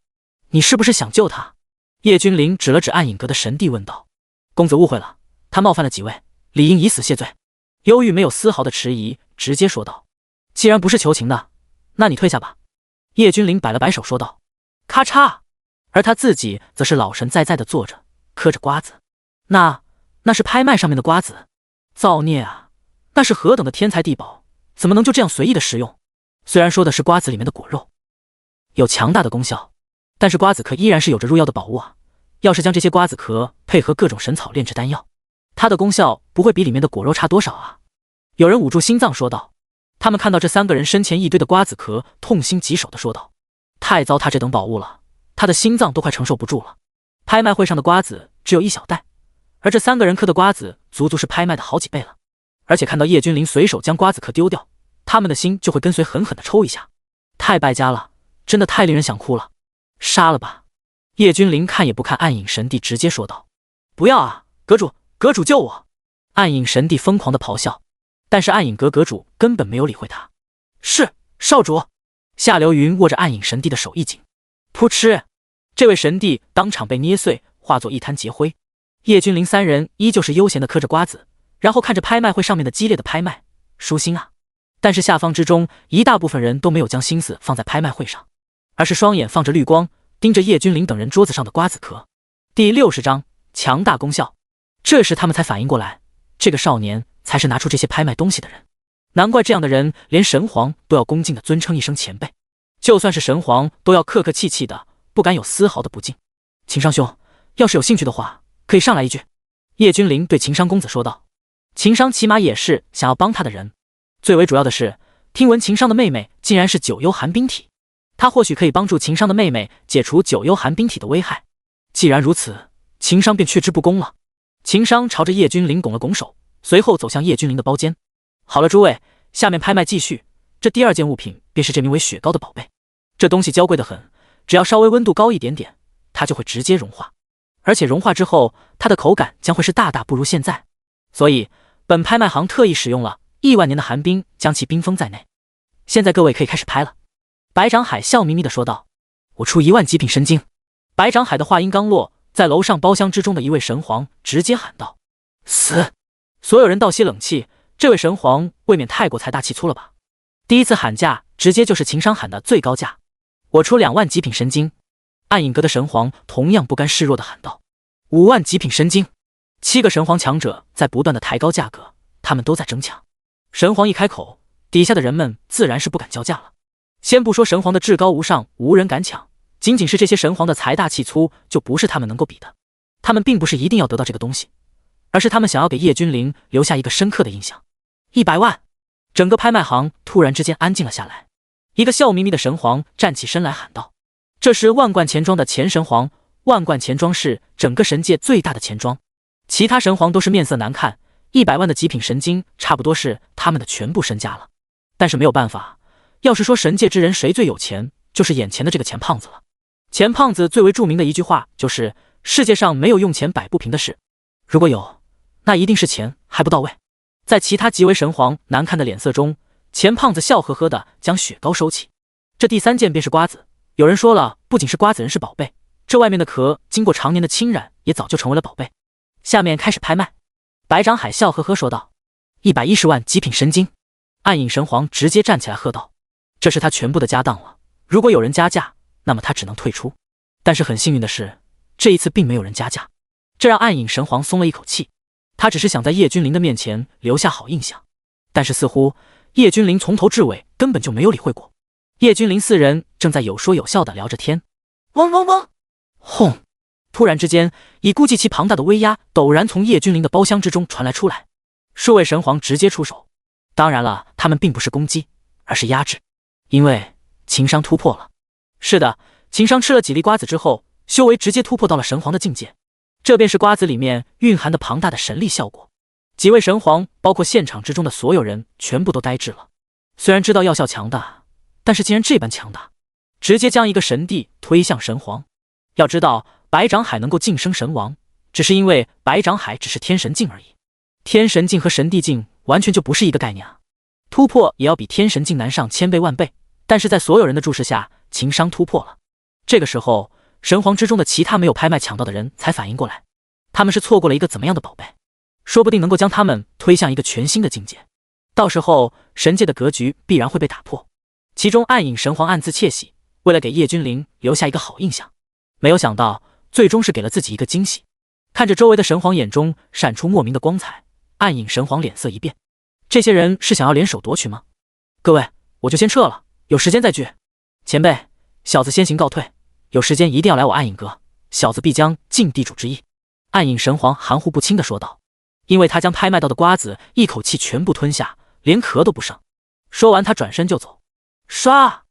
你是不是想救他？叶君临指了指暗影阁的神帝问道。公子误会了，他冒犯了几位，理应以死谢罪。忧郁没有丝毫的迟疑，直接说道。既然不是求情的，那你退下吧。叶君临摆了摆手说道。咔嚓，而他自己则是老神在在地坐着，嗑着瓜子。那是拍卖上面的瓜子，造孽啊！那是何等的天才地宝，怎么能就这样随意的食用？虽然说的是瓜子里面的果肉有强大的功效，但是瓜子壳依然是有着入药的宝物啊！要是将这些瓜子壳配合各种神草炼制丹药，它的功效不会比里面的果肉差多少啊！有人捂住心脏说道。他们看到这3个人身前一堆的瓜子壳，痛心疾首的说道：太糟蹋这等宝物了，他的心脏都快承受不住了。拍卖会上的瓜子只有一小袋，而这3个人嗑的瓜子足足是拍卖的好几倍了。而且看到叶君临随手将瓜子壳丢掉，他们的心就会跟随狠狠地抽一下。太败家了，真的太令人想哭了。杀了吧！叶君临看也不看暗影神帝，直接说道。不要啊，阁主救我！暗影神帝疯狂地咆哮，但是暗影阁阁主根本没有理会他。是，少主。夏流云握着暗影神帝的手一紧，噗嗤，这位神帝当场被捏碎，化作一滩劫灰。叶君临3人依旧是悠闲地嗑着瓜子，然后看着拍卖会上面的激烈的拍卖，舒心啊。但是下方之中一大部分人都没有将心思放在拍卖会上，而是双眼放着绿光，盯着叶君临等人桌子上的瓜子壳。第60章强大功效。这时他们才反应过来，这个少年才是拿出这些拍卖东西的人。难怪这样的人连神皇都要恭敬地尊称一声前辈，就算是神皇都要客客气气的，不敢有丝毫的不敬。情商兄，要是有兴趣的话，可以上来一句。叶君临对情商公子说道。情商起码也是想要帮他的人，最为主要的是听闻秦商的妹妹竟然是九幽寒冰体，他或许可以帮助秦商的妹妹解除九幽寒冰体的危害。既然如此，秦商便却之不恭了。秦商朝着叶君临拱了拱手，随后走向叶君临的包间。好了，诸位，下面拍卖继续。这第二件物品便是这名为雪糕的宝贝。这东西娇贵得很，只要稍微温度高一点点，它就会直接融化，而且融化之后，它的口感将会是大大不如现在。所以，本拍卖行特意使用了亿万年的寒冰将其冰封在内。现在各位可以开始拍了。白长海笑眯眯地说道：“我出1万极品神晶。”白长海的话音刚落，在楼上包厢之中的一位神皇直接喊道：“死！”所有人倒吸冷气，这位神皇未免太过财大气粗了吧？第一次喊价，直接就是秦商喊的最高价。我出2万极品神晶。暗影阁的神皇同样不甘示弱地喊道：“5万极品神晶。”7个神皇强者在不断地抬高价格，他们都在争抢。神皇一开口，底下的人们自然是不敢叫价了。先不说神皇的至高无上，无人敢抢，仅仅是这些神皇的财大气粗，就不是他们能够比的。他们并不是一定要得到这个东西，而是他们想要给叶君临留下一个深刻的印象。100万！整个拍卖行突然之间安静了下来。一个笑眯眯的神皇站起身来喊道：“这是万贯钱庄的前神皇，万贯钱庄是整个神界最大的钱庄。”其他神皇都是面色难看，100万的极品神晶差不多是他们的全部身家了。但是没有办法，要是说神界之人谁最有钱，就是眼前的这个钱胖子了。钱胖子最为著名的一句话就是世界上没有用钱摆不平的事，如果有，那一定是钱还不到位。在其他极为神皇难看的脸色中，钱胖子笑呵呵的将雪糕收起。这第3件便是瓜子。有人说了，不仅是瓜子人是宝贝，这外面的壳经过常年的侵染，也早就成为了宝贝。下面开始拍卖。白长海笑呵呵说道：“110万极品神晶。”暗影神皇直接站起来喝道：“这是他全部的家当了，如果有人加价，那么他只能退出。”但是很幸运的是，这一次并没有人加价，这让暗影神皇松了一口气。他只是想在叶君临的面前留下好印象，但是似乎叶君临从头至尾根本就没有理会过。叶君临4人正在有说有笑的聊着天。嗡嗡嗡，轰！突然之间，以估计其庞大的威压陡然从叶君临的包厢之中传来出来。数位神皇直接出手，当然了，他们并不是攻击，而是压制，因为秦商突破了。是的，秦商吃了几粒瓜子之后，修为直接突破到了神皇的境界，这便是瓜子里面蕴含的庞大的神力效果。几位神皇，包括现场之中的所有人，全部都呆滞了。虽然知道药效强大，但是竟然这般强大，直接将一个神帝推向神皇。要知道，白长海能够晋升神王，只是因为白长海只是天神境而已。天神境和神帝境完全就不是一个概念啊！突破也要比天神境难上1000倍万倍。但是在所有人的注视下，秦商突破了。这个时候，神皇之中的其他没有拍卖抢到的人才反应过来，他们是错过了一个怎么样的宝贝，说不定能够将他们推向一个全新的境界。到时候，神界的格局必然会被打破。其中暗影神皇暗自窃喜，为了给叶君临留下一个好印象，没有想到最终是给了自己一个惊喜。看着周围的神皇眼中闪出莫名的光彩，暗影神皇脸色一变，这些人是想要联手夺取吗？各位，我就先撤了，有时间再聚。前辈，小子先行告退，有时间一定要来我暗影阁，小子必将尽地主之谊。暗影神皇含糊不清地说道，因为他将拍卖到的瓜子一口气全部吞下，连壳都不剩。说完他转身就走。唰！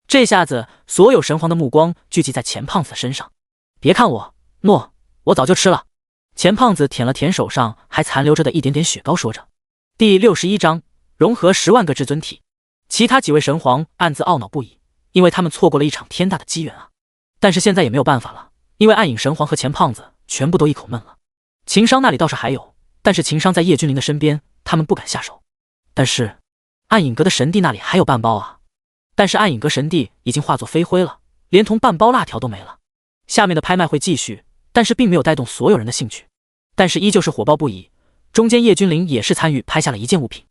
这下子所有神皇的目光聚集在钱胖子的身上。别看我，诺，我早就吃了。钱胖子舔了舔手上还残留着的一点点雪糕，说着。第61章融合10万个至尊体。其他几位神皇暗自懊恼不已，因为他们错过了一场天大的机缘啊！但是现在也没有办法了，因为暗影神皇和钱胖子全部都一口闷了。秦商那里倒是还有，但是秦商在叶君临的身边，他们不敢下手。但是暗影阁的神帝那里还有半包啊！但是暗影阁神帝已经化作飞灰了，连同半包辣条都没了。下面的拍卖会继续，但是并没有带动所有人的兴趣，但是依旧是火爆不已。中间叶君临也是参与拍下了一件物品，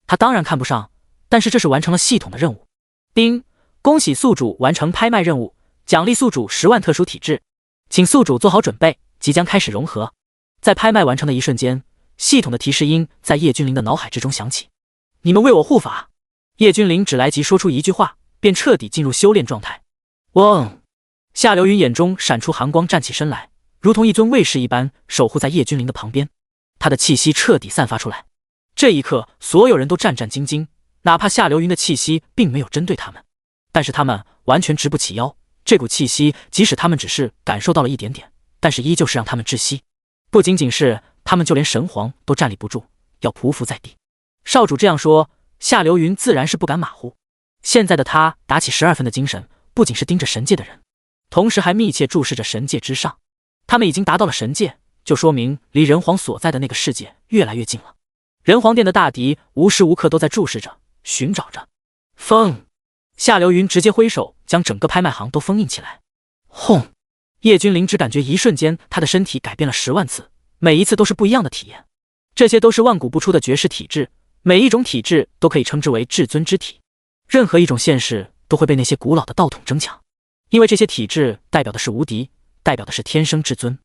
他当然看不上，但是这是完成了系统的任务。叮，恭喜宿主完成拍卖任务，奖励宿主10万特殊体质，请宿主做好准备，即将开始融合。在拍卖完成的一瞬间，系统的提示音在叶君临的脑海之中响起：你们为我护法。叶君临只来及说出一句话，便彻底进入修炼状态。嗡！夏流云眼中闪出寒光，站起身来，如同一尊卫士一般守护在叶君临的旁边。他的气息彻底散发出来。这一刻，所有人都战战兢兢，哪怕夏流云的气息并没有针对他们，但是他们完全直不起腰。这股气息即使他们只是感受到了一点点，但是依旧是让他们窒息。不仅仅是他们，就连神皇都站立不住，要匍匐在地。少主这样说，夏流云自然是不敢马虎。现在的他打起12分的精神，不仅是盯着神界的人，同时还密切注视着神界之上。他们已经达到了神界，就说明离人皇所在的那个世界越来越近了。人皇殿的大敌无时无刻都在注视着，寻找着。封！夏流云直接挥手将整个拍卖行都封印起来。轰！叶君临只感觉一瞬间他的身体改变了10万次，每一次都是不一样的体验。这些都是万古不出的绝世体质，每一种体质都可以称之为至尊之体。任何一种现世都会被那些古老的道统争抢，因为这些体质代表的是无敌，代表的是天生至尊。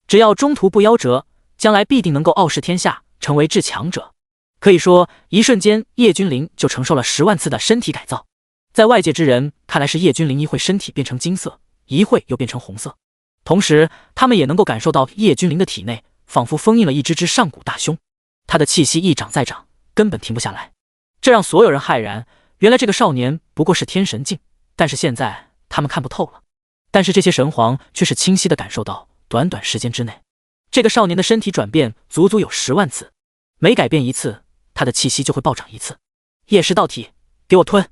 只要中途不夭折，将来必定能够傲视天下，成为至强者。可以说一瞬间叶君临就承受了10万次的身体改造。在外界之人看来是叶君临一会身体变成金色，一会又变成红色，同时他们也能够感受到叶君临的体内仿佛封印了一只上古大凶，他的气息一长再长，根本停不下来。这让所有人骇然，原来这个少年不过是天神境，但是现在他们看不透了。但是这些神皇却是清晰地感受到，短短时间之内，这个少年的身体转变足足有10万次，每改变一次，他的气息就会暴涨一次。叶氏道体，给我吞！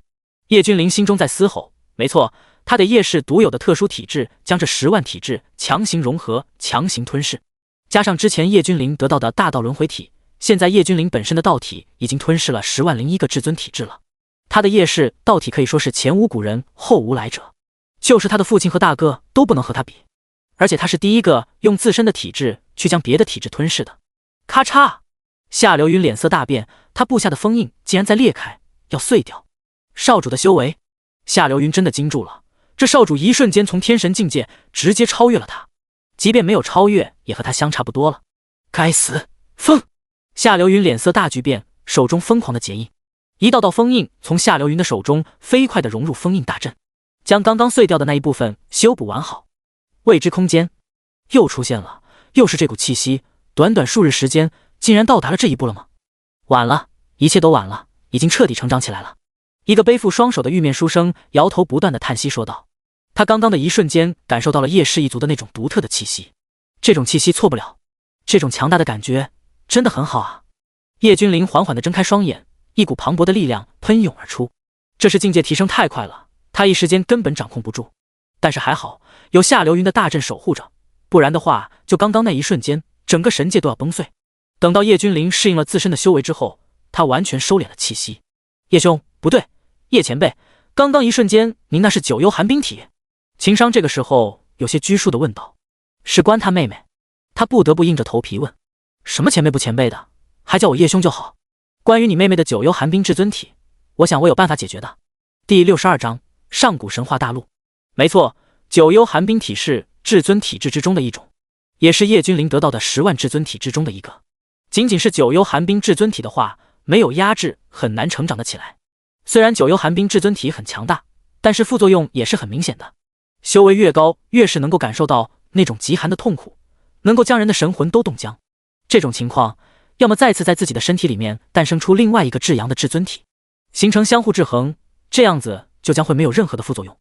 叶君临心中在嘶吼，没错，他得叶氏独有的特殊体质将这10万体质强行融合，强行吞噬。加上之前叶君临得到的大道轮回体，现在叶君临本身的道体已经吞噬了100001个至尊体质了。他的叶氏道体可以说是前无古人后无来者，就是他的父亲和大哥都不能和他比。而且他是第一个用自身的体质去将别的体质吞噬的。咔嚓！夏流云脸色大变，他布下的封印竟然在裂开，要碎掉。少主的修为，夏流云真的惊住了。这少主一瞬间从天神境界直接超越了他，即便没有超越，也和他相差不多了。该死！封！夏流云脸色大巨变，手中疯狂的结印，一道道封印从夏流云的手中飞快地融入封印大阵，将刚刚碎掉的那一部分修补完好。未知空间又出现了，又是这股气息，短短数日时间，竟然到达了这一步了吗？晚了，一切都晚了，已经彻底成长起来了。一个背负双手的玉面书生摇头不断的叹息说道。他刚刚的一瞬间感受到了叶氏一族的那种独特的气息，这种气息错不了，这种强大的感觉真的很好啊。叶君临缓缓地睁开双眼，一股磅礴的力量喷涌而出，这是境界提升太快了，他一时间根本掌控不住。但是还好有夏流云的大阵守护着，不然的话就刚刚那一瞬间，整个神界都要崩碎。等到叶君临适应了自身的修为之后，他完全收敛了气息。叶兄，不对，叶前辈，刚刚一瞬间您那是九幽寒冰体。秦商这个时候有些拘束地问道。事关他妹妹，他不得不硬着头皮问。什么前辈不前辈的，还叫我叶兄就好。关于你妹妹的九幽寒冰至尊体，我想我有办法解决的。第62章上古神话大陆。没错，九幽寒冰体是至尊体质之中的一种，也是叶君临得到的10万至尊体之中的一个。仅仅是九幽寒冰至尊体的话，没有压制很难成长得起来。虽然九幽寒冰至尊体很强大，但是副作用也是很明显的。修为越高，越是能够感受到那种极寒的痛苦，能够将人的神魂都冻僵。这种情况，要么再次在自己的身体里面诞生出另外一个至阳的至尊体，形成相互制衡，这样子就将会没有任何的副作用；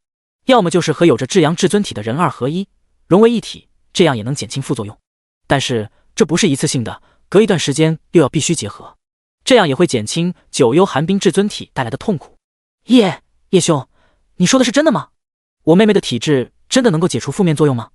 要么就是和有着至阳至尊体的人二合一，融为一体，这样也能减轻副作用。但是这不是一次性的，隔一段时间又要必须结合，这样也会减轻九幽寒冰至尊体带来的痛苦。叶兄，你说的是真的吗？我妹妹的体质真的能够解除负面作用吗？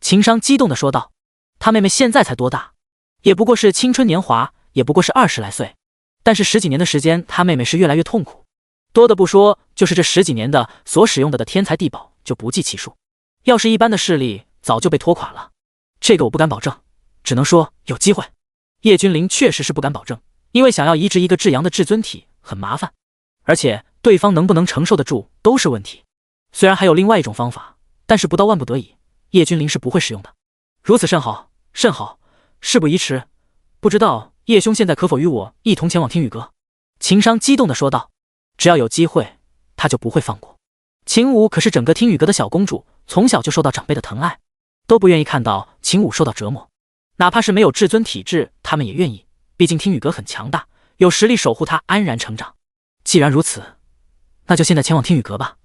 秦商激动地说道。他妹妹现在才多大？也不过是青春年华，也不过是20来岁，但是10几年的时间，他妹妹是越来越痛苦。多的不说，就是这10几年的所使用的天才地宝就不计其数，要是一般的势力早就被拖垮了。这个我不敢保证，只能说有机会。叶君临确实是不敢保证，因为想要移植一个至阳的至尊体很麻烦，而且对方能不能承受得住都是问题。虽然还有另外一种方法，但是不到万不得已，叶君临是不会使用的。如此甚好，甚好，事不宜迟。不知道叶兄现在可否与我一同前往听雨阁？秦商激动地说道。只要有机会，他就不会放过。秦武可是整个听雨阁的小公主，从小就受到长辈的疼爱，都不愿意看到秦武受到折磨。哪怕是没有至尊体质，他们也愿意，毕竟听雨阁很强大，有实力守护他安然成长。既然如此，那就现在前往天宇阁吧。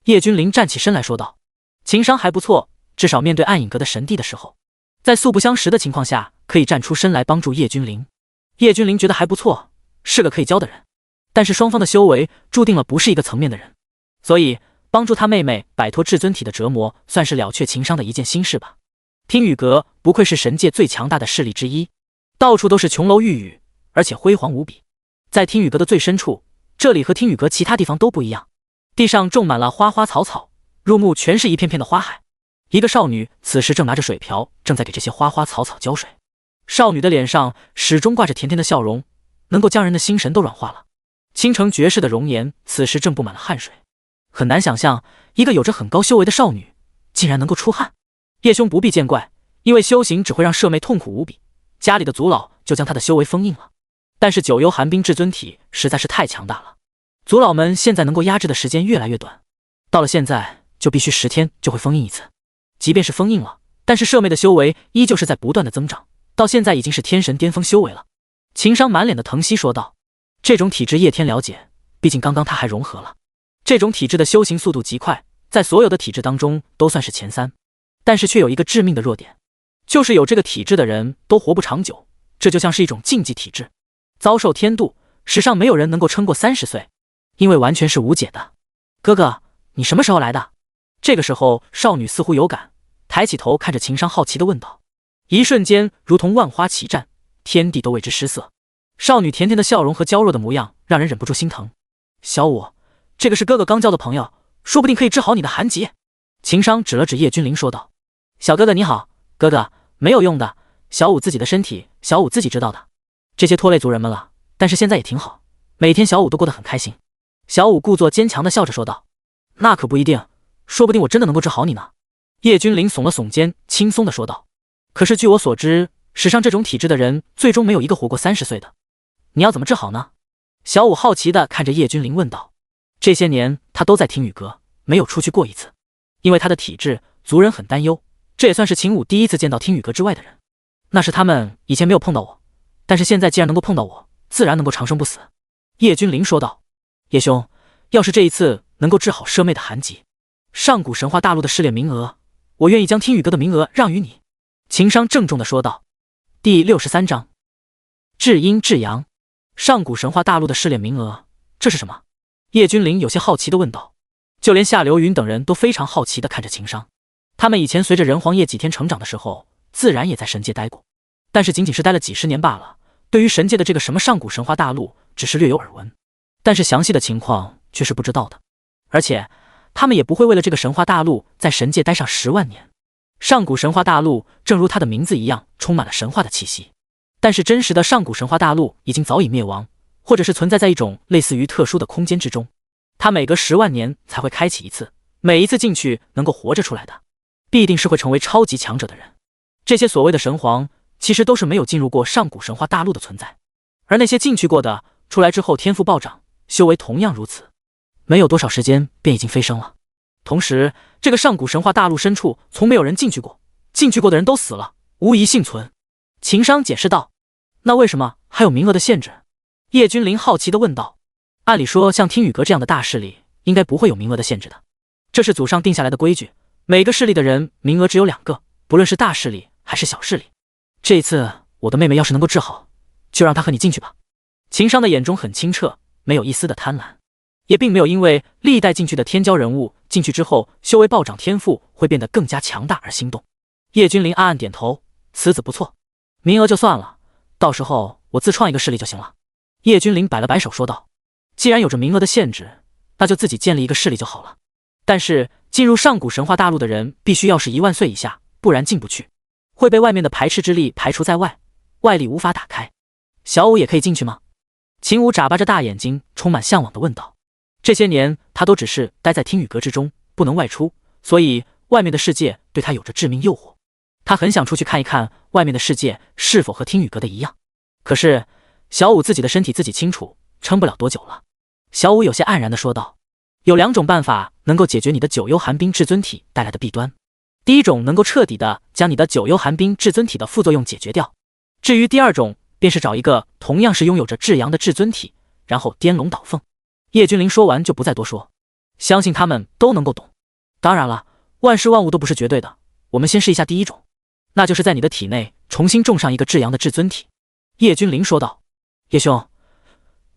叶君临站起身来说道。情商还不错，至少面对暗影阁的神帝的时候，在素不相识的情况下，可以站出身来帮助叶君临。叶君临觉得还不错，是个可以教的人。但是双方的修为注定了不是一个层面的人，所以帮助他妹妹摆脱至尊体的折磨，算是了却情伤的一件心事吧。天宇阁不愧是神界最强大的势力之一，到处都是琼楼玉宇，而且辉煌无比。在天宇阁的最深处，这里和天宇阁其他地方都不一样，地上种满了花花草草，入目全是一片片的花海。一个少女此时正拿着水瓢，正在给这些花花草草浇水。少女的脸上始终挂着甜甜的笑容，能够将人的心神都软化了。倾城绝世的容颜此时正布满了汗水，很难想象一个有着很高修为的少女竟然能够出汗。叶兄不必见怪，因为修行只会让舍妹痛苦无比，家里的族老就将她的修为封印了。但是九幽寒冰至尊体实在是太强大了，族老们现在能够压制的时间越来越短，到了现在就必须10天就会封印一次。即便是封印了，但是舍妹的修为依旧是在不断的增长，到现在已经是天神巅峰修为了。情商满脸的疼惜说道。这种体质叶天了解，毕竟刚刚他还融合了。这种体质的修行速度极快，在所有的体质当中都算是前3，但是却有一个致命的弱点，就是有这个体质的人都活不长久，这就像是一种禁忌体质，遭受天妒，史上没有人能够撑过30岁，因为完全是无解的。哥哥，你什么时候来的？这个时候少女似乎有感，抬起头看着情商好奇地问道。一瞬间如同万花齐绽，天地都为之失色。少女甜甜的笑容和娇弱的模样让人忍不住心疼。小五，这个是哥哥刚交的朋友，说不定可以治好你的寒疾。情商指了指叶君临说道。小哥哥你好。哥哥，没有用的，小五自己的身体，小五自己知道的。这些拖累族人们了，但是现在也挺好，每天小五都过得很开心。小五故作坚强地笑着说道。那可不一定，说不定我真的能够治好你呢。叶君临耸了耸肩，轻松地说道。可是据我所知，史上这种体质的人最终没有一个活过30岁的。你要怎么治好呢？小五好奇地看着叶君临问道。这些年他都在天宇阁，没有出去过一次，因为他的体质，族人很担忧。这也算是秦武第一次见到天宇阁之外的人，那是他们以前没有碰到我，但是现在既然能够碰到我，自然能够长生不死。叶君临说道。叶兄，要是这一次能够治好舍妹的寒疾，上古神话大陆的试炼名额，我愿意将天宇阁的名额让于你。情商郑重地说道。第63章至阴至阳。上古神话大陆的试炼名额，这是什么？叶君临有些好奇地问道。就连夏流云等人都非常好奇地看着情商，他们以前随着人皇夜几天成长的时候，自然也在神界待过，但是仅仅是待了几10年罢了，对于神界的这个什么上古神话大陆只是略有耳闻，但是详细的情况却是不知道的。而且他们也不会为了这个神话大陆在神界待上10万年。上古神话大陆正如它的名字一样，充满了神话的气息，但是真实的上古神话大陆已经早已灭亡，或者是存在在一种类似于特殊的空间之中，它每隔10万年才会开启一次，每一次进去能够活着出来的必定是会成为超级强者的人。这些所谓的神皇其实都是没有进入过上古神话大陆的存在，而那些进去过的出来之后天赋暴涨，修为同样如此，没有多少时间便已经飞升了。同时这个上古神话大陆深处从没有人进去过，进去过的人都死了，无一幸存。情商解释道。那为什么还有名额的限制？叶君临好奇地问道。按理说像天宇阁这样的大势力应该不会有名额的限制的，这是祖上定下来的规矩，每个势力的人名额只有2个，不论是大势力还是小势力。这一次我的妹妹要是能够治好，就让她和你进去吧。情商的眼中很清澈，没有一丝的贪婪，也并没有因为历代进去的天骄人物进去之后修为暴涨，天赋会变得更加强大而心动。叶君临暗暗点头，此子不错，名额就算了，到时候我自创一个势力就行了。叶君临摆了摆手说道。既然有着名额的限制，那就自己建立一个势力就好了。但是进入上古神话大陆的人必须要是1万岁以下，不然进不去，会被外面的排斥之力排除在外，外力无法打开。小五也可以进去吗？秦武眨巴着大眼睛，充满向往地问道。这些年他都只是待在天宇阁之中，不能外出，所以外面的世界对他有着致命诱惑。他很想出去看一看外面的世界是否和天宇阁的一样，可是小五自己的身体自己清楚，撑不了多久了。小五有些黯然地说道。有2种办法能够解决你的九幽寒冰至尊体带来的弊端。第一种能够彻底的将你的九幽寒冰至尊体的副作用解决掉，至于第2种便是找一个同样是拥有着至阳的至尊体，然后颠龙倒凤。叶君临说完就不再多说，相信他们都能够懂。当然了，万事万物都不是绝对的，我们先试一下第一种，那就是在你的体内重新种上一个至阳的至尊体。叶君临说道。叶兄，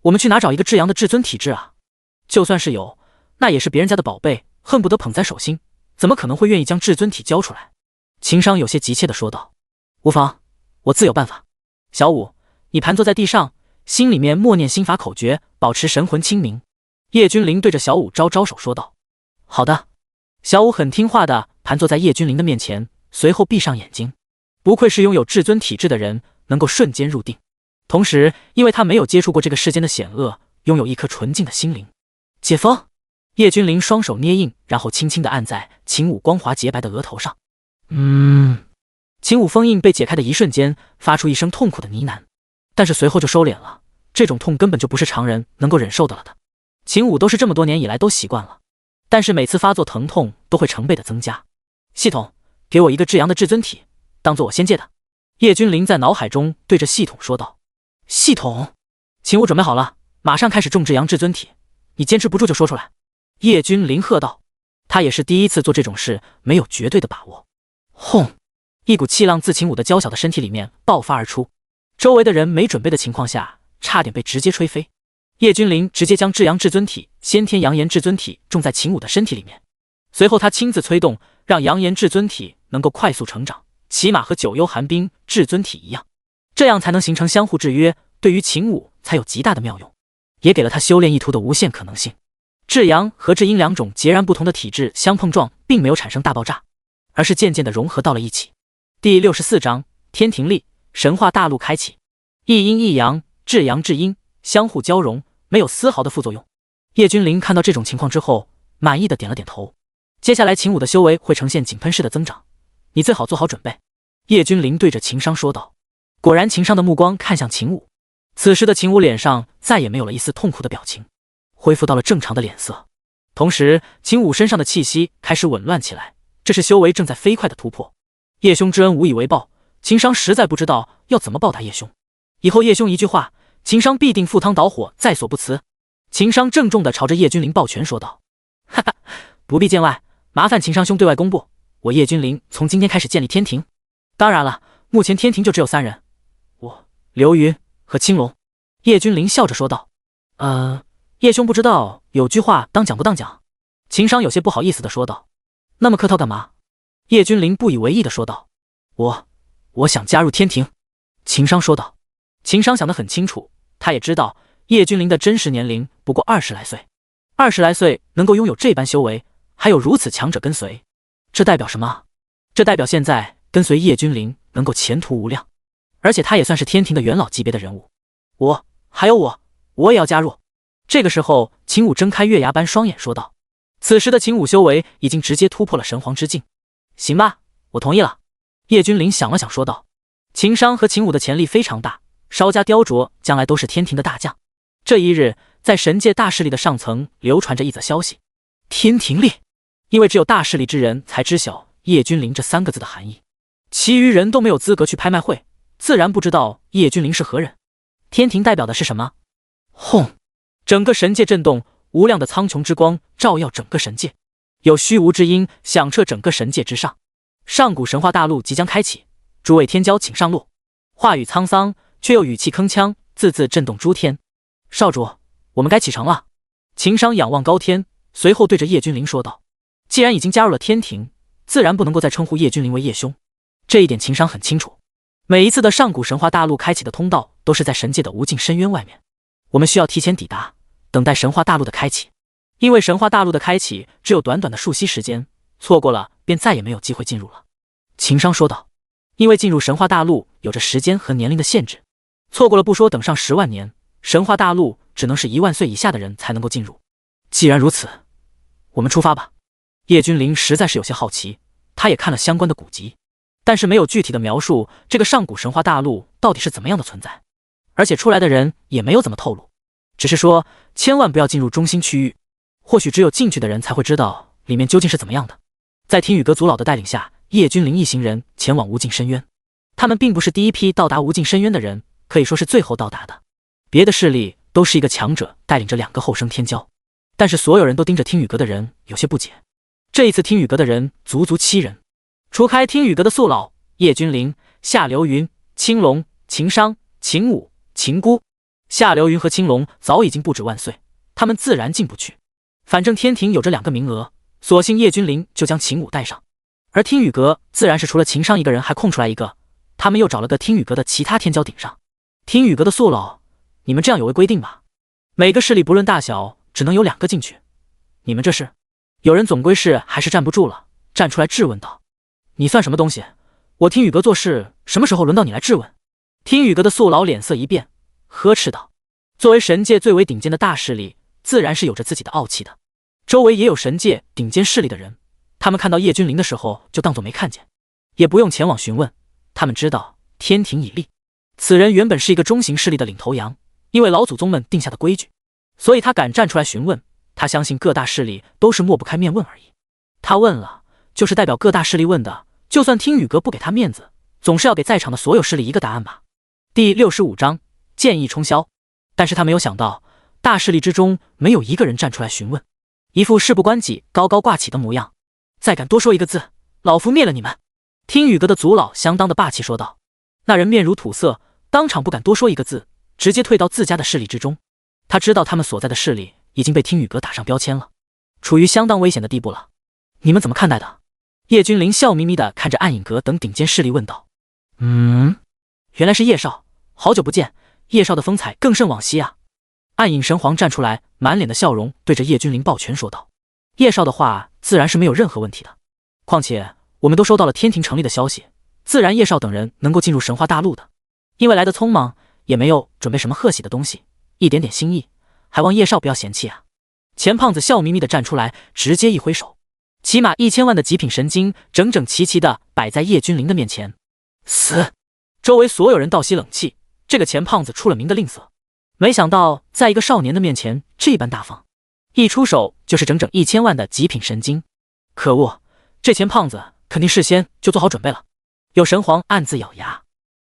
我们去哪找一个至阳的至尊体质啊？就算是有，那也是别人家的宝贝，恨不得捧在手心，怎么可能会愿意将至尊体交出来？秦商有些急切地说道。无妨，我自有办法。小五，你盘坐在地上，心里面默念心法口诀，保持神魂清明。叶君临对着小五招招手说道。好的。小五很听话的盘坐在叶君临的面前，随后闭上眼睛。不愧是拥有至尊体质的人，能够瞬间入定。同时，因为他没有接触过这个世间的险恶，拥有一颗纯净的心灵。解封。叶君临双手捏印，然后轻轻地按在秦武光滑洁白的额头上。秦武封印被解开的一瞬间，发出一声痛苦的呢喃，但是随后就收敛了。这种痛根本就不是常人能够忍受的了的。秦武都是这么多年以来都习惯了，但是每次发作疼痛都会成倍的增加。系统，给我一个至阳的至尊体，当做我仙界的。叶君临在脑海中对着系统说道。系统，秦武准备好了，马上开始种至阳至尊体，你坚持不住就说出来。叶君临喝道。他也是第一次做这种事，没有绝对的把握。轰！一股气浪自秦武的娇小的身体里面爆发而出，周围的人没准备的情况下，差点被直接吹飞。叶君临直接将至阳至尊体、先天阳炎至尊体种在秦武的身体里面，随后他亲自催动，让阳炎至尊体能够快速成长，起码和九幽寒冰至尊体一样，这样才能形成相互制约，对于秦武才有极大的妙用，也给了他修炼意图的无限可能性。至阳和至阴两种截然不同的体质相碰撞，并没有产生大爆炸，而是渐渐的融合到了一起。第64章天庭力，神话大陆开启。一阴一阳，至阳至阴，相互交融，没有丝毫的副作用。叶君临看到这种情况之后，满意的点了点头。接下来秦武的修为会呈现井喷式的增长，你最好做好准备。叶君临对着秦商说道。果然，秦商的目光看向秦武，此时的秦武脸上再也没有了一丝痛苦的表情，恢复到了正常的脸色。同时，秦武身上的气息开始紊乱起来，这是修为正在飞快的突破。叶兄之恩无以为报，秦商实在不知道要怎么报答叶兄。以后叶兄一句话，秦商必定赴汤蹈火，在所不辞。秦商郑重地朝着叶君临抱拳说道。哈哈，不必见外，麻烦秦商兄对外公布，我叶君临从今天开始建立天庭。当然了，目前天庭就只有3人，我、刘云和青龙。叶君临笑着说道。叶兄不知道有句话当讲不当讲？秦商有些不好意思地说道。那么客套干嘛？叶君临不以为意地说道。我想加入天庭。秦商说道。秦商想得很清楚，他也知道叶君临的真实年龄不过20来岁，20来岁能够拥有这般修为，还有如此强者跟随，这代表什么？这代表现在跟随叶君临能够前途无量，而且他也算是天庭的元老级别的人物。还有我也要加入。这个时候，秦武睁开月牙般双眼说道。此时的秦武修为已经直接突破了神皇之境。行吧，我同意了。叶君临想了想说道。秦商和秦武的潜力非常大，稍加雕琢，将来都是天庭的大将。这一日，在神界大势力的上层流传着一则消息：天庭力。因为只有大势力之人才知晓叶君临这3个字的含义，其余人都没有资格去拍卖会，自然不知道叶君临是何人。天庭代表的是什么？轰！整个神界震动，无量的苍穹之光照耀整个神界，有虚无之音响彻整个神界之上。上古神话大陆即将开启，诸位天骄请上路。话语沧桑，却又语气铿锵，字字震动诸天。少主，我们该启程了。秦商仰望高天，随后对着叶君临说道。既然已经加入了天庭，自然不能够再称呼叶君临为叶兄，这一点秦商很清楚。每一次的上古神话大陆开启的通道都是在神界的无尽深渊外面，我们需要提前抵达，等待神话大陆的开启。因为神话大陆的开启只有短短的数息时间，错过了便再也没有机会进入了。秦商说道。因为进入神话大陆有着时间和年龄的限制，错过了不说，等上10万年，神话大陆只能是1万岁以下的人才能够进入。既然如此，我们出发吧。叶君临实在是有些好奇，他也看了相关的古籍，但是没有具体的描述这个上古神话大陆到底是怎么样的存在，而且出来的人也没有怎么透露，只是说千万不要进入中心区域，或许只有进去的人才会知道里面究竟是怎么样的。在听雨阁族老的带领下，叶君临一行人前往无尽深渊。他们并不是第一批到达无尽深渊的人，可以说是最后到达的。别的势力都是一个强者带领着2个后生天骄，但是所有人都盯着听雨阁的人有些不解。这一次听雨阁的人足足7人，除开听雨阁的宿老叶君临、夏流云、青龙、秦商、秦武、秦姑。夏流云和青龙早已经不止万岁，他们自然进不去。反正天庭有这2个名额，索性叶君临就将秦武带上，而听雨阁自然是除了秦商一个人还空出来一个，他们又找了个听雨阁的其他天骄顶上。听雨阁的宿老，你们这样有违规定吧？每个势力不论大小，只能有2个进去。你们这是？有人总归是还是站不住了，站出来质问道：“你算什么东西？我听雨阁做事，什么时候轮到你来质问？”听雨阁的宿老脸色一变，呵斥道：“作为神界最为顶尖的大势力，自然是有着自己的傲气的。周围也有神界顶尖势力的人，他们看到叶君临的时候就当作没看见，也不用前往询问，他们知道天庭已立。此人原本是一个中型势力的领头羊，因为老祖宗们定下的规矩，所以他敢站出来询问。他相信各大势力都是抹不开面问而已。他问了，就是代表各大势力问的，就算听雨阁不给他面子，总是要给在场的所有势力一个答案吧。”第65章剑意冲霄。但是他没有想到，大势力之中没有一个人站出来询问，一副事不关己高高挂起的模样。再敢多说一个字，老夫灭了你们！听雨阁的族老相当的霸气说道。那人面如土色，当场不敢多说一个字，直接退到自家的势力之中。他知道他们所在的势力已经被听雨阁打上标签了，处于相当危险的地步了。你们怎么看待的？叶君临笑眯眯地看着暗影阁等顶尖势力问道。原来是叶少，好久不见，叶少的风采更胜往昔啊。暗影神皇站出来，满脸的笑容，对着叶君临抱拳说道：“叶少的话自然是没有任何问题的，况且我们都收到了天庭成立的消息，自然叶少等人能够进入神话大陆的。因为来得匆忙，也没有准备什么贺喜的东西，一点点心意，还望叶少不要嫌弃啊。”钱胖子笑眯眯地站出来，直接一挥手，起码1000万的极品神晶整整齐齐地摆在叶君临的面前。死！周围所有人倒吸冷气，这个钱胖子出了名的吝啬，没想到在一个少年的面前这般大方，一出手就是整整1000万的极品神晶。可恶，这钱胖子肯定事先就做好准备了。有神皇暗自咬牙，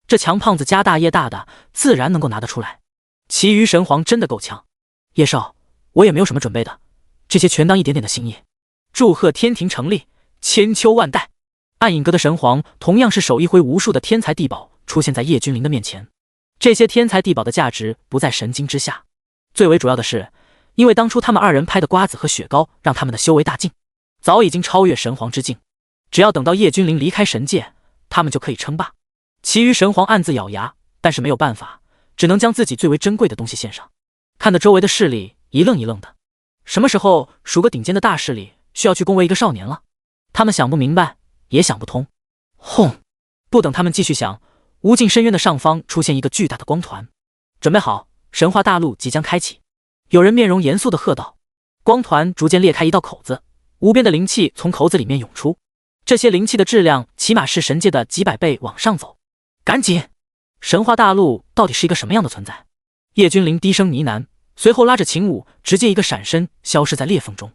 这强胖子家大业大的，自然能够拿得出来。其余神皇真的够呛。叶少，我也没有什么准备的，这些全当一点点的心意。祝贺天庭成立，千秋万代！暗影阁的神皇同样是手一挥，无数的天才地宝出现在叶君临的面前。这些天才地宝的价值不在神晶之下，最为主要的是，因为当初他们2人拍的瓜子和雪糕，让他们的修为大进，早已经超越神皇之境。只要等到叶君临离开神界，他们就可以称霸。其余神皇暗自咬牙，但是没有办法，只能将自己最为珍贵的东西献上。看得周围的势力一愣一愣的，什么时候数个顶尖的大势力需要去恭维一个少年了？他们想不明白，也想不通。轰！不等他们继续想，无尽深渊的上方出现一个巨大的光团。准备好，神话大陆即将开启。有人面容严肃地喝道。光团逐渐裂开一道口子，无边的灵气从口子里面涌出，这些灵气的质量起码是神界的几百倍往上走。赶紧！神话大陆到底是一个什么样的存在？叶君临低声呢喃，随后拉着秦武直接一个闪身消失在裂缝中。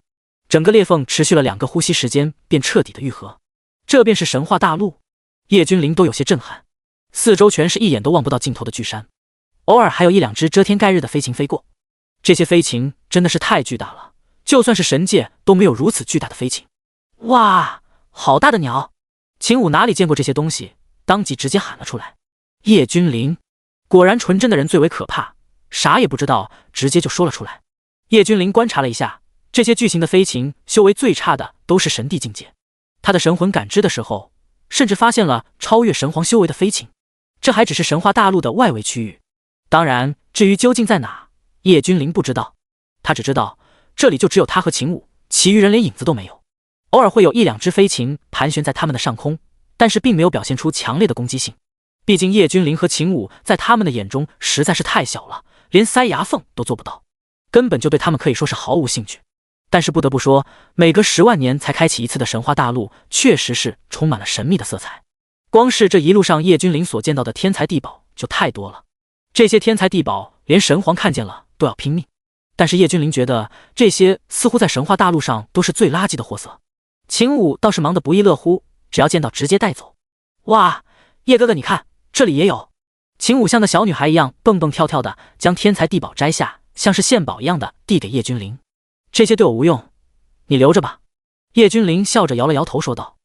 整个裂缝持续了2个呼吸时间，便彻底的愈合。这便是神话大陆。叶君临都有些震撼，四周全是一眼都望不到尽头的巨山，偶尔还有1-2只遮天盖日的飞禽飞过。这些飞禽真的是太巨大了，就算是神界都没有如此巨大的飞禽。哇，好大的鸟！秦武哪里见过这些东西，当即直接喊了出来。叶君临，果然纯真的人最为可怕，啥也不知道，直接就说了出来。叶君临观察了一下，这些巨型的飞禽修为最差的都是神帝境界，他的神魂感知的时候，甚至发现了超越神皇修为的飞禽。这还只是神话大陆的外围区域，当然至于究竟在哪，叶君临不知道，他只知道这里就只有他和秦武，其余人连影子都没有。偶尔会有1-2只飞禽盘旋在他们的上空，但是并没有表现出强烈的攻击性。毕竟叶君临和秦武在他们的眼中实在是太小了，连塞牙缝都做不到，根本就对他们可以说是毫无兴趣。但是不得不说，每隔10万年才开启一次的神话大陆确实是充满了神秘的色彩。光是这一路上叶君临所见到的天才地宝就太多了，这些天才地宝连神皇看见了都要拼命。但是叶君临觉得这些似乎在神话大陆上都是最垃圾的货色。秦武倒是忙得不亦乐乎，只要见到直接带走。哇，叶哥哥你看，这里也有。秦武像个小女孩一样蹦蹦跳跳的将天才地宝摘下，像是献宝一样的递给叶君临。这些对我无用，你留着吧。叶君临笑着摇了摇头说道。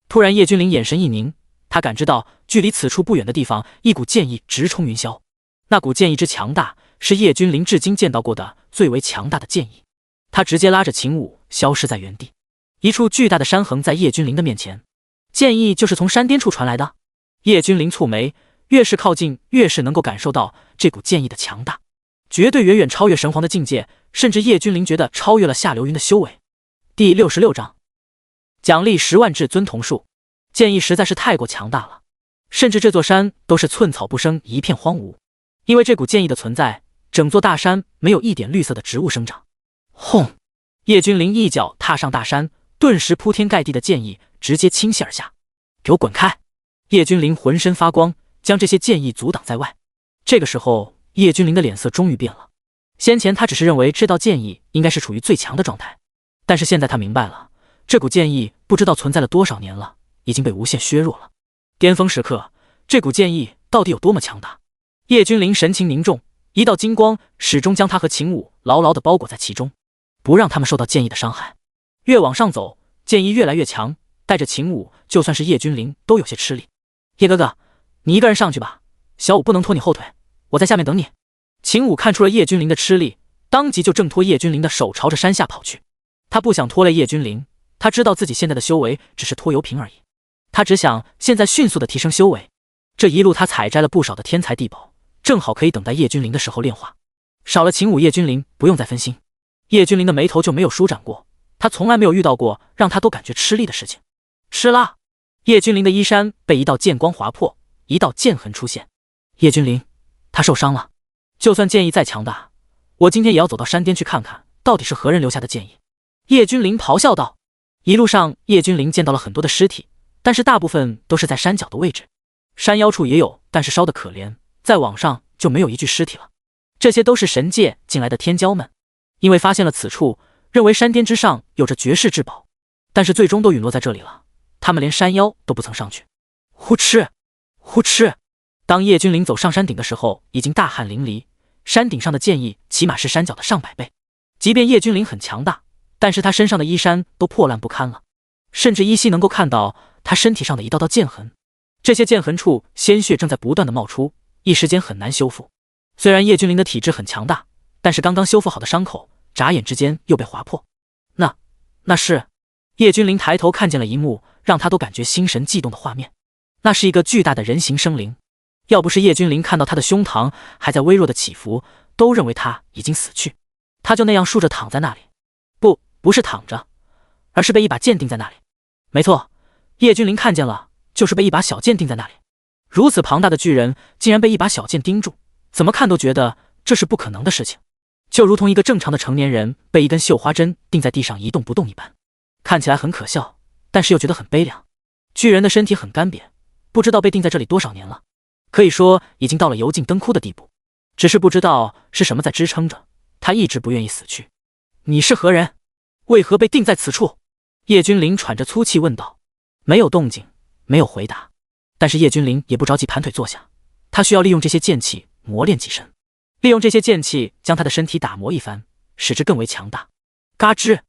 突然叶君临眼神一凝，他感知到距离此处不远的地方，一股剑意直冲云霄。那股剑意之强大，是叶君临至今见到过的最为强大的剑意。他直接拉着秦武消失在原地。一处巨大的山横在叶君临的面前，剑意就是从山巅处传来的。叶君临蹙眉，越是靠近，越是能够感受到这股剑意的强大，绝对远远超越神皇的境界，甚至叶君临觉得超越了夏流云的修为。第66章，奖励10万至尊瞳术。剑意实在是太过强大了，甚至这座山都是寸草不生，一片荒芜。因为这股剑意的存在，整座大山没有一点绿色的植物生长。轰！叶君临一脚踏上大山，顿时铺天盖地的剑意直接倾泻而下。给我滚开！叶君临浑身发光，将这些剑意阻挡在外。这个时候，叶君临的脸色终于变了。先前他只是认为这道剑意应该是处于最强的状态，但是现在他明白了，这股剑意不知道存在了多少年了，已经被无限削弱了。巅峰时刻，这股剑意到底有多么强大？叶君临神情凝重，一道金光始终将他和秦武牢牢地包裹在其中，不让他们受到剑意的伤害。越往上走，剑意越来越强，带着秦武，就算是叶君临都有些吃力。叶哥哥，你一个人上去吧，小武不能拖你后腿，我在下面等你。秦武看出了叶君临的吃力，当即就挣脱叶君临的手，朝着山下跑去。他不想拖累叶君临，他知道自己现在的修为只是拖油瓶而已，他只想现在迅速的提升修为。这一路他采摘了不少的天材地宝，正好可以等待叶君临的时候炼化。少了秦武，叶君临不用再分心。叶君临的眉头就没有舒展过，他从来没有遇到过让他都感觉吃力的事情。吃啦！叶君临的衣衫被一道剑光划破，一道剑痕出现。叶君临，他受伤了。就算剑意再强大，我今天也要走到山巅去看看，到底是何人留下的剑意。叶君临咆哮道。一路上，叶君临见到了很多的尸体，但是大部分都是在山脚的位置，山腰处也有，但是烧得可怜，再往上就没有一具尸体了。这些都是神界进来的天骄们，因为发现了此处，认为山巅之上有着绝世至宝，但是最终都陨落在这里了。他们连山腰都不曾上去。呼哧呼哧，当叶君临走上山顶的时候，已经大汗淋漓，山顶上的剑意起码是山脚的上百倍。即便叶君临很强大，但是他身上的衣衫都破烂不堪了，甚至依稀能够看到他身体上的一道道剑痕。这些剑痕处鲜血正在不断的冒出，一时间很难修复。虽然叶君临的体质很强大，但是刚刚修复好的伤口眨眼之间又被划破。那是叶君临抬头看见了一幕让他都感觉心神悸动的画面，那是一个巨大的人形生灵。要不是叶君临看到他的胸膛还在微弱的起伏，都认为他已经死去。他就那样竖着躺在那里，不是躺着，而是被一把剑钉在那里。没错，叶君临看见了，就是被一把小剑钉在那里。如此庞大的巨人竟然被一把小剑钉住，怎么看都觉得这是不可能的事情，就如同一个正常的成年人被一根绣花针钉在地上一动不动一般，看起来很可笑，但是又觉得很悲凉。巨人的身体很干瘪，不知道被钉在这里多少年了，可以说已经到了油尽灯枯的地步，只是不知道是什么在支撑着他，一直不愿意死去。你是何人？为何被钉在此处？叶君临喘着粗气问道。没有动静，没有回答，但是叶君临也不着急盘腿坐下，他需要利用这些剑气磨练己身，利用这些剑气将他的身体打磨一番，使之更为强大。嘎吱，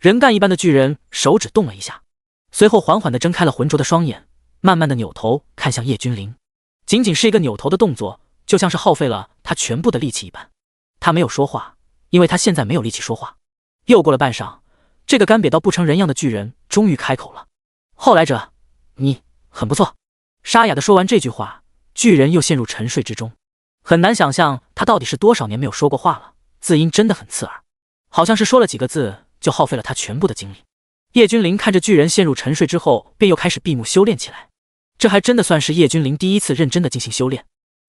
人干一般的巨人手指动了一下，随后缓缓地睁开了浑浊的双眼，慢慢地扭头看向叶君临。仅仅是一个扭头的动作，就像是耗费了他全部的力气一般。他没有说话，因为他现在没有力气说话。又过了半晌，这个干瘪到不成人样的巨人终于开口了。后来者，你很不错。沙哑地说完这句话，巨人又陷入沉睡之中。很难想象他到底是多少年没有说过话了，字音真的很刺耳，好像是说了几个字就耗费了他全部的精力。叶君临看着巨人陷入沉睡之后，便又开始闭目修炼起来。这还真的算是叶君临第一次认真的进行修炼。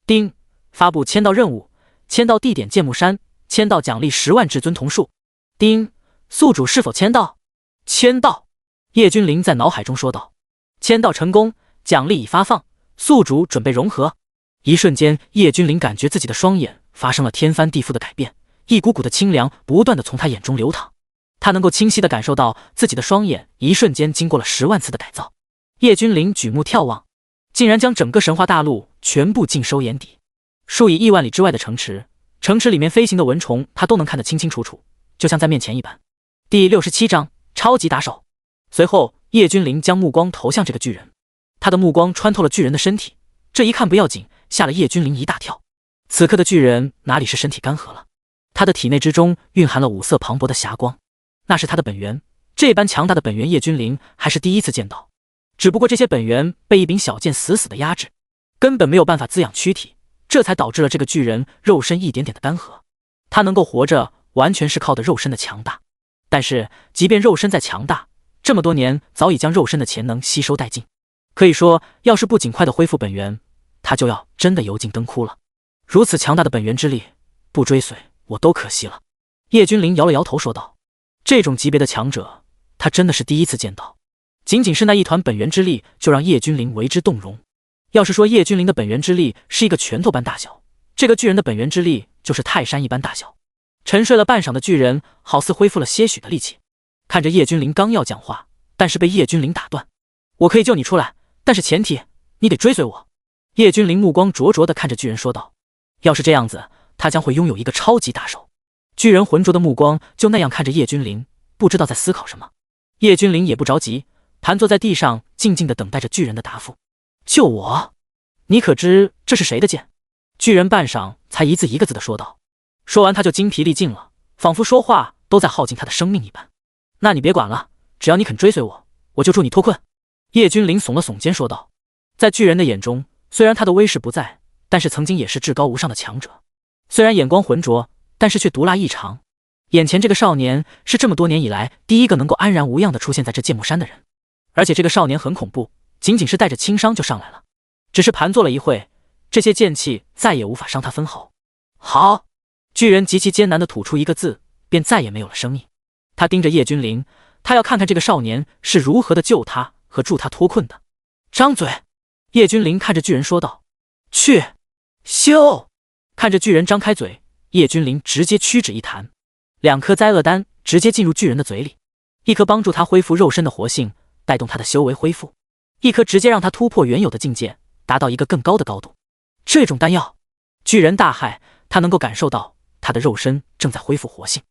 丁，发布签到任务，签到地点剑木山，签到奖励10万至尊瞳术。丁，宿主是否签到？签到。叶君临在脑海中说道。签到成功，奖励已发放，宿主准备融合。一瞬间，叶君临感觉自己的双眼发生了天翻地覆的改变，一股股的清凉不断的从他眼中流淌。他能够清晰的感受到自己的双眼一瞬间经过了10万次的改造。叶君临举目眺望，竟然将整个神话大陆全部尽收眼底。数以亿万里之外的城池，城池里面飞行的蚊虫，他都能看得清清楚楚，就像在面前一般。第67章超级打手。随后，叶君临将目光投向这个巨人，他的目光穿透了巨人的身体，这一看不要紧，吓了叶君临一大跳。此刻的巨人哪里是身体干涸了，他的体内之中蕴含了五色磅礴的霞光，那是他的本源。这般强大的本源，叶君临还是第一次见到。只不过这些本源被一柄小剑死死的压制，根本没有办法滋养躯体，这才导致了这个巨人肉身一点点的干涸。他能够活着，完全是靠的肉身的强大。但是，即便肉身再强大，这么多年早已将肉身的潜能吸收殆尽。可以说，要是不尽快的恢复本源，他就要真的油尽灯枯了。如此强大的本源之力，不追随我都可惜了。叶君临摇了摇头说道：“这种级别的强者，他真的是第一次见到。仅仅是那一团本源之力，就让叶君临为之动容。要是说叶君临的本源之力是一个拳头般大小，这个巨人的本源之力就是泰山一般大小。”沉睡了半晌的巨人，好似恢复了些许的力气，看着叶君临刚要讲话，但是被叶君临打断：“我可以救你出来，但是前提你得追随我。”叶君临目光灼灼地看着巨人说道：“要是这样子，他将会拥有一个超级大手。”巨人浑浊的目光就那样看着叶君临，不知道在思考什么。叶君临也不着急，盘坐在地上，静静地等待着巨人的答复。“救我？你可知这是谁的剑？”巨人半晌才一字一个字地说道。说完他就精疲力尽了，仿佛说话都在耗尽他的生命一般。“那你别管了，只要你肯追随我，我就助你脱困。”叶君临耸了耸肩说道。在巨人的眼中，虽然他的威势不在，但是曾经也是至高无上的强者。虽然眼光浑浊，但是却毒辣异常。眼前这个少年是这么多年以来第一个能够安然无恙地出现在这剑木山的人，而且这个少年很恐怖，仅仅是带着轻伤就上来了。只是盘坐了一会，这些剑气再也无法伤他分毫。“好！”巨人极其艰难地吐出一个字，便再也没有了声音。他盯着叶君临，他要看看这个少年是如何的救他和助他脱困的。“张嘴！”叶君临看着巨人说道。“去！”咻！看着巨人张开嘴，叶君临直接屈指一弹，2颗灾厄丹直接进入巨人的嘴里，一颗帮助他恢复肉身的活性，带动他的修为恢复；一颗直接让他突破原有的境界，达到一个更高的高度。这种丹药，巨人大骇，他能够感受到他的肉身正在恢复活性，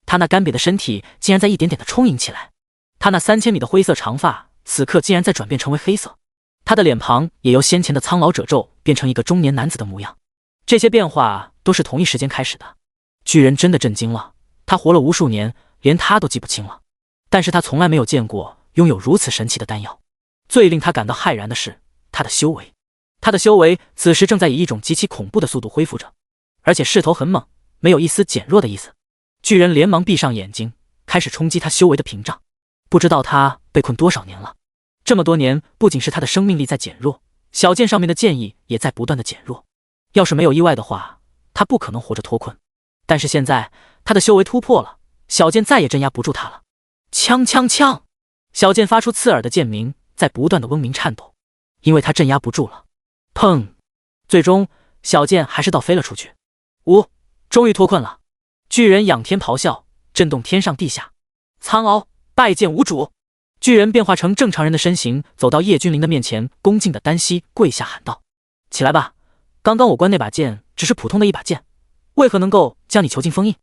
他那干瘪的身体竟然在一点点的充盈起来，他那3000米的灰色长发此刻竟然在转变成为黑色，他的脸庞也由先前的苍老褶皱变成一个中年男子的模样。这些变化都是同一时间开始的。巨人真的震惊了，他活了无数年，连他都记不清了，但是他从来没有见过拥有如此神奇的丹药。最令他感到骇然的是他的修为，他的修为此时正在以一种极其恐怖的速度恢复着，而且势头很猛，没有一丝减弱的意思。巨人连忙闭上眼睛，开始冲击他修为的屏障。不知道他被困多少年了，这么多年，不仅是他的生命力在减弱，小剑上面的剑意也在不断的减弱。要是没有意外的话，他不可能活着脱困。但是现在他的修为突破了，小剑再也镇压不住他了。锵锵锵！小剑发出刺耳的剑鸣，在不断的嗡鸣颤抖，因为他镇压不住了。砰！最终小剑还是倒飞了出去。终于脱困了！巨人仰天咆哮，震动天上地下。苍敖拜见无主！巨人变化成正常人的身形，走到叶君临的面前，恭敬的单膝跪下喊道：“起来吧，刚刚我关那把剑只是普通的一把剑，为何能够将你囚禁封印？”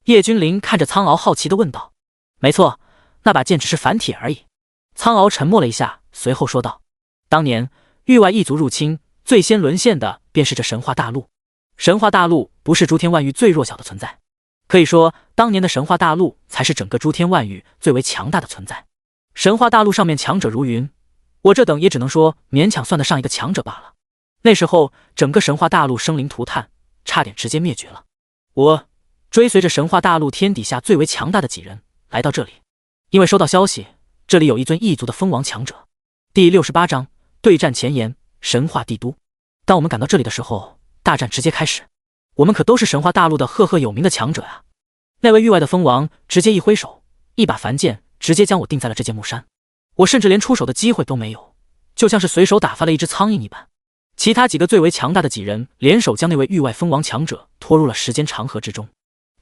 叶君临看着苍敖好奇的问道。“没错，那把剑只是凡铁而已。”苍敖沉默了一下，随后说道：“当年域外异族入侵，最先沦陷的便是这神话大陆。神话大陆不是诸天万域最弱小的存在，可以说当年的神话大陆才是整个诸天万域最为强大的存在。神话大陆上面强者如云，我这等也只能说勉强算得上一个强者罢了。那时候整个神话大陆生灵涂炭，差点直接灭绝了。我追随着神话大陆天底下最为强大的几人来到这里，因为收到消息，这里有一尊异族的封王强者。”第68章对战前沿，神话帝都。当我们赶到这里的时候，大战直接开始。我们可都是神话大陆的赫赫有名的强者啊！那位域外的封王直接一挥手，一把凡剑直接将我定在了这剑木山，我甚至连出手的机会都没有，就像是随手打发了一只苍蝇一般。其他几个最为强大的几人联手将那位域外封王强者拖入了时间长河之中。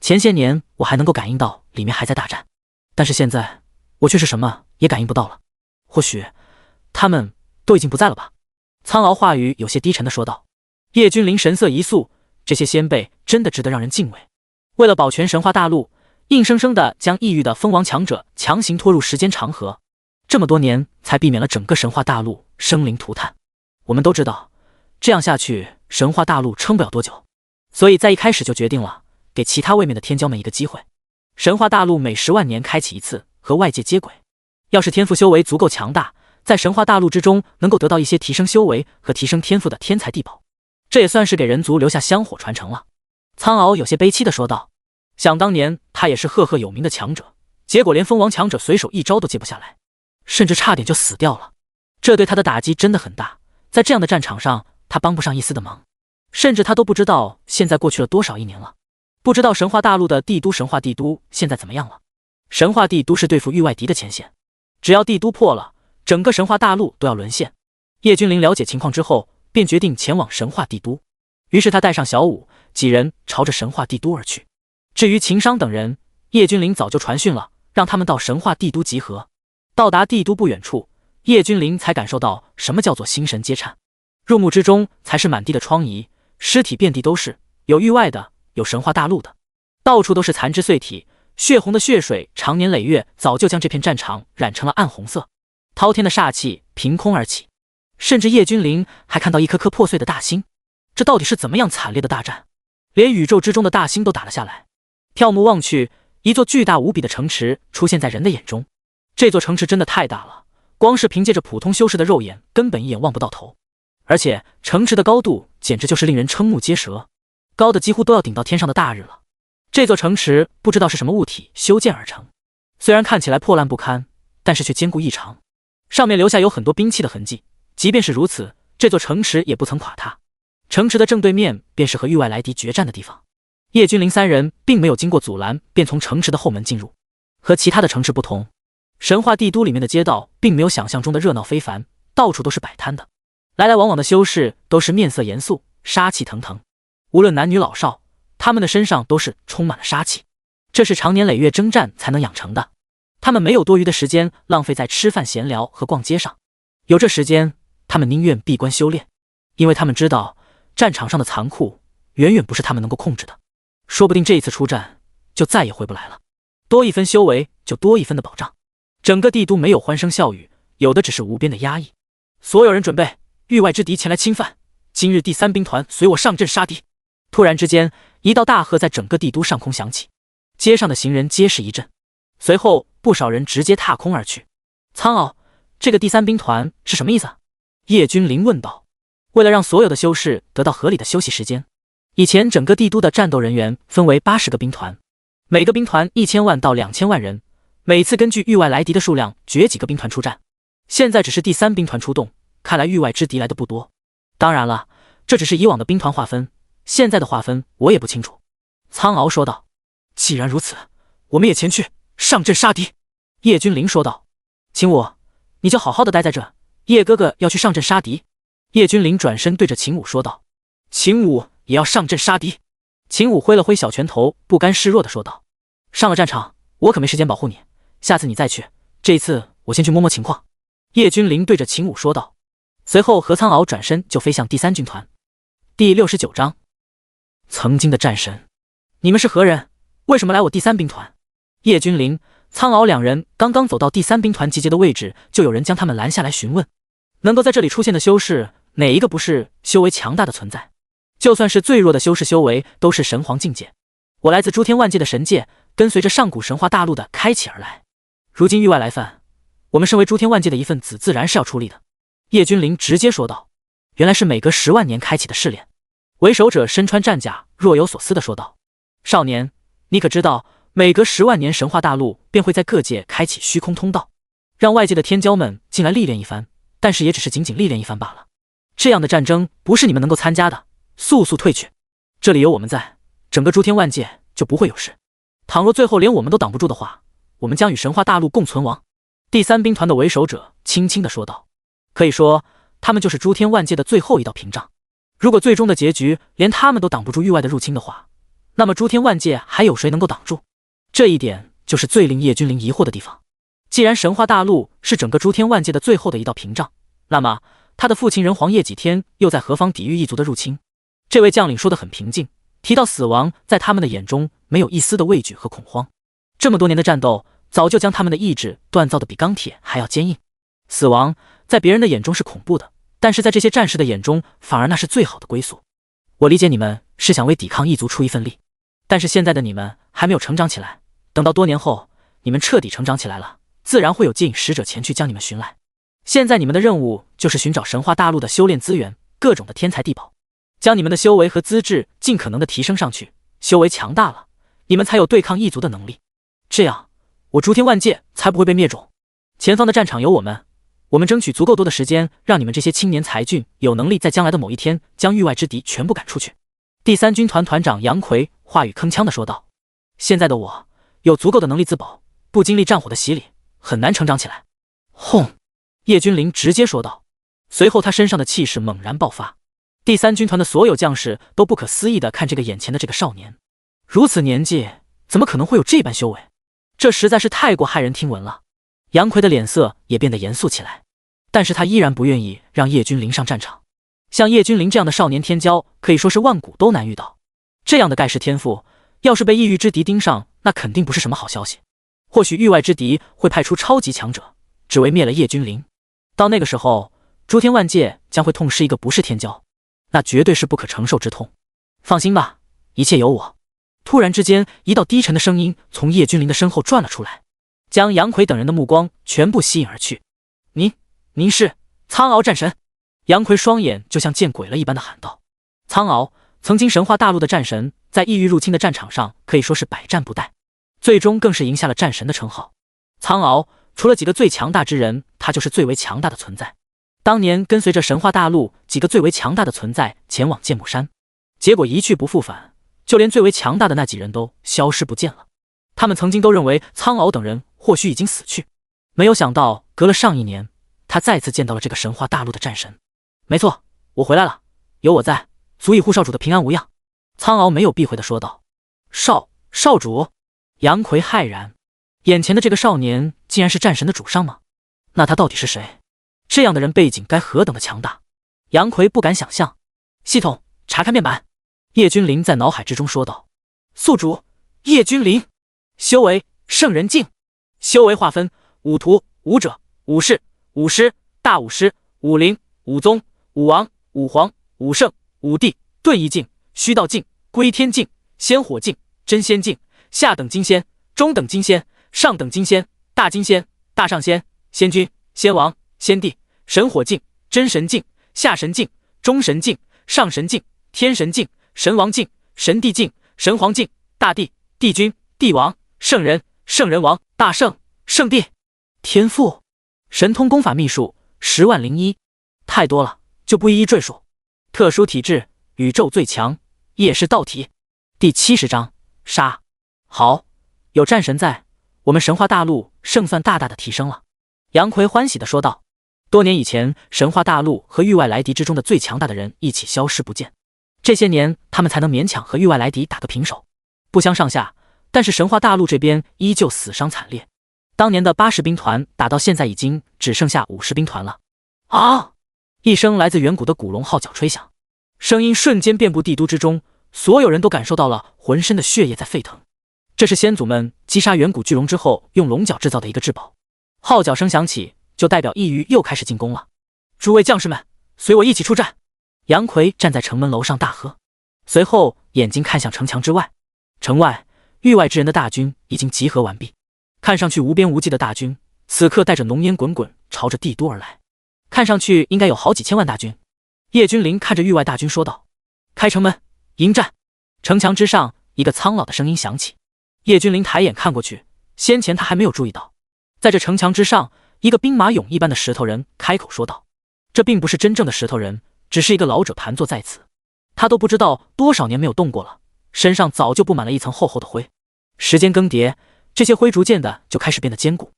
前些年我还能够感应到里面还在大战，但是现在我却是什么也感应不到了。或许他们都已经不在了吧？苍敖话语有些低沉的说道。叶君临神色一肃，这些先辈真的值得让人敬畏。为了保全神话大陆，硬生生的将异域的封王强者强行拖入时间长河，这么多年才避免了整个神话大陆生灵涂炭。我们都知道，这样下去神话大陆撑不了多久，所以在一开始就决定了给其他位面的天骄们一个机会。神话大陆每10万年开启一次，和外界接轨。要是天赋修为足够强大，在神话大陆之中能够得到一些提升修为和提升天赋的天才地宝，这也算是给人族留下香火传承了。苍敖有些悲戚地说道，想当年他也是赫赫有名的强者，结果连封王强者随手一招都接不下来，甚至差点就死掉了，这对他的打击真的很大。在这样的战场上，他帮不上一丝的忙，甚至他都不知道现在过去了多少一年了，不知道神话大陆的帝都神话帝都现在怎么样了。神话帝都是对付域外敌的前线，只要帝都破了，整个神话大陆都要沦陷。叶君临了解情况之后，便决定前往神话帝都。于是他带上小舞几人朝着神话帝都而去。至于秦商等人，叶君临早就传讯了，让他们到神话帝都集合。到达帝都不远处，叶君临才感受到什么叫做心神皆颤。入目之中才是满地的疮痍，尸体遍地都是，有域外的，有神话大陆的，到处都是残肢碎体，血红的血水长年累月早就将这片战场染成了暗红色，滔天的煞气凭空而起。甚至叶君临还看到一颗颗破碎的大星，这到底是怎么样惨烈的大战？连宇宙之中的大星都打了下来。眺目望去，一座巨大无比的城池出现在人的眼中。这座城池真的太大了，光是凭借着普通修士的肉眼根本一眼望不到头，而且城池的高度简直就是令人瞠目结舌，高的几乎都要顶到天上的大日了。这座城池不知道是什么物体修建而成，虽然看起来破烂不堪，但是却坚固异常，上面留下有很多兵器的痕迹。即便是如此，这座城池也不曾垮塌。城池的正对面便是和域外来敌决战的地方。叶君临三人并没有经过阻拦，便从城池的后门进入。和其他的城池不同，神话帝都里面的街道并没有想象中的热闹非凡，到处都是摆摊的，来来往往的修士都是面色严肃，杀气腾腾。无论男女老少，他们的身上都是充满了杀气，这是常年累月征战才能养成的。他们没有多余的时间浪费在吃饭闲聊和逛街上，有这时间，他们宁愿闭关修炼，因为他们知道战场上的残酷远远不是他们能够控制的，说不定这一次出战就再也回不来了。多一分修为就多一分的保障。整个帝都没有欢声笑语，有的只是无边的压抑。所有人准备，域外之敌前来侵犯，今日第3兵团随我上阵杀敌。突然之间，一道大喝在整个帝都上空响起，街上的行人皆是一震，随后不少人直接踏空而去。苍敖，这个第3兵团是什么意思？叶君临问道。为了让所有的修士得到合理的休息时间，以前整个帝都的战斗人员分为80个兵团，每个兵团1000万到2000万人，每次根据域外来敌的数量决几个兵团出战。现在只是第3兵团出动，看来域外之敌来的不多。当然了，这只是以往的兵团划分，现在的划分我也不清楚。苍敖说道。既然如此，我们也前去上阵杀敌。叶君临说道。秦武，你就好好的待在这，叶哥哥要去上阵杀敌。叶君临转身对着秦武说道。秦武也要上阵杀敌。秦武挥了挥小拳头，不甘示弱的说道。上了战场，我可没时间保护你，下次你再去，这一次我先去摸摸情况。叶君临对着秦武说道。随后和苍敖转身就飞向第3军团。第69章，曾经的战神，你们是何人？为什么来我第3兵团？叶君临、苍敖两人刚刚走到第3兵团集结的位置，就有人将他们拦下来询问。能够在这里出现的修士，哪一个不是修为强大的存在？就算是最弱的修士修为都是神皇境界。我来自诸天万界的神界，跟随着上古神话大陆的开启而来。如今域外来犯，我们身为诸天万界的一份子，自然是要出力的。叶君临直接说道。原来是每隔10万年开启的试炼。为首者身穿战甲，若有所思地说道。少年，你可知道每隔10万年神话大陆便会在各界开启虚空通道，让外界的天骄们进来历练一番，但是也只是仅仅历练一番罢了。这样的战争不是你们能够参加的，速速退去。这里有我们在，整个诸天万界就不会有事。倘若最后连我们都挡不住的话，我们将与神话大陆共存亡。第3兵团的为首者轻轻地说道。可以说，他们就是诸天万界的最后一道屏障。如果最终的结局连他们都挡不住域外的入侵的话，那么诸天万界还有谁能够挡住？这一点就是最令叶君临疑惑的地方。既然神话大陆是整个诸天万界的最后的一道屏障，那么他的父亲人皇叶几天又在何方抵御异族的入侵？这位将领说得很平静，提到死亡，在他们的眼中没有一丝的畏惧和恐慌。这么多年的战斗，早就将他们的意志锻造的比钢铁还要坚硬。死亡在别人的眼中是恐怖的，但是在这些战士的眼中，反而那是最好的归宿。我理解你们是想为抵抗异族出一份力，但是现在的你们还没有成长起来，等到多年后，你们彻底成长起来了，自然会有接引使者前去将你们寻来。现在你们的任务就是寻找神话大陆的修炼资源，各种的天材地宝，将你们的修为和资质尽可能的提升上去。修为强大了，你们才有对抗异族的能力，这样我诸天万界才不会被灭种。前方的战场有我们争取足够多的时间，让你们这些青年才俊有能力在将来的某一天将域外之敌全部赶出去。第3军团团长杨奎话语铿锵地说道：现在的我有足够的能力自保，不经历战火的洗礼，很难成长起来。轰！叶君临直接说道，随后他身上的气势猛然爆发。第3军团的所有将士都不可思议地看这个眼前的这个少年，如此年纪怎么可能会有这般修为？这实在是太过骇人听闻了。杨奎的脸色也变得严肃起来，但是他依然不愿意让叶君临上战场。像叶君临这样的少年天骄，可以说是万古都难遇到。这样的盖世天赋，要是被异域之敌盯上，那肯定不是什么好消息。或许域外之敌会派出超级强者，只为灭了叶君临。到那个时候，诸天万界将会痛失一个不是天骄，那绝对是不可承受之痛。放心吧，一切有我。突然之间，一道低沉的声音从叶君临的身后转了出来，将杨奎等人的目光全部吸引而去。您是苍敖战神？杨奎双眼就像见鬼了一般的喊道。苍敖曾经神话大陆的战神，在异域入侵的战场上可以说是百战不殆，最终更是赢下了战神的称号。苍敖除了几个最强大之人，他就是最为强大的存在。当年跟随着神话大陆几个最为强大的存在前往剑木山，结果一去不复返，就连最为强大的那几人都消失不见了。他们曾经都认为苍敖等人或许已经死去，没有想到隔了上1年，他再次见到了这个神话大陆的战神。没错，我回来了，有我在，足以护少主的平安无恙。苍敖没有避讳地说道。少主？杨奎骇然，眼前的这个少年竟然是战神的主上吗？那他到底是谁？这样的人背景该何等的强大？杨奎不敢想象。系统查看面板。叶君临在脑海之中说道。宿主叶君临，修为圣人境，修为划分武徒、武者、武士、武师、大武师、武灵、武宗、武王、武皇、武圣、武帝、遁异境、虚道境、归天境、仙火境、真仙境、下等金仙、中等金仙、上等金仙、大金仙、大上仙、仙君、仙王、仙帝、神火境、真神境、下神境、中神境、上神境、天神境、神王境、神帝境、神皇境、大帝、帝君、帝王、圣人、圣人王、大圣、圣帝。天赋神通功法秘术100001，太多了，就不一一赘述。特殊体质宇宙最强夜视道体。第70章杀。好，有战神在，我们神话大陆胜算大大的提升了。杨奎欢喜地说道。多年以前，神话大陆和域外来敌之中的最强大的人一起消失不见，这些年他们才能勉强和域外来敌打个平手，不相上下。但是神话大陆这边依旧死伤惨烈，当年的80兵团打到现在已经只剩下50兵团了。啊！一声来自远古的古龙号角吹响，声音瞬间遍布帝都之中，所有人都感受到了浑身的血液在沸腾。这是先祖们击杀远古巨龙之后用龙角制造的一个至宝。号角声响起，就代表异域又开始进攻了。诸位将士们，随我一起出战！杨奎站在城门楼上大喝，随后眼睛看向城墙之外。城外域外之人的大军已经集合完毕，看上去无边无际的大军，此刻带着浓烟滚滚朝着帝都而来，看上去应该有好几千万大军。叶君临看着域外大军说道：开城门，迎战！城墙之上，一个苍老的声音响起。叶君临抬眼看过去，先前他还没有注意到，在这城墙之上，一个兵马俑一般的石头人开口说道。这并不是真正的石头人，只是一个老者盘坐在此，他都不知道多少年没有动过了，身上早就布满了一层厚厚的灰。时间更迭，这些灰逐渐的就开始变得坚固，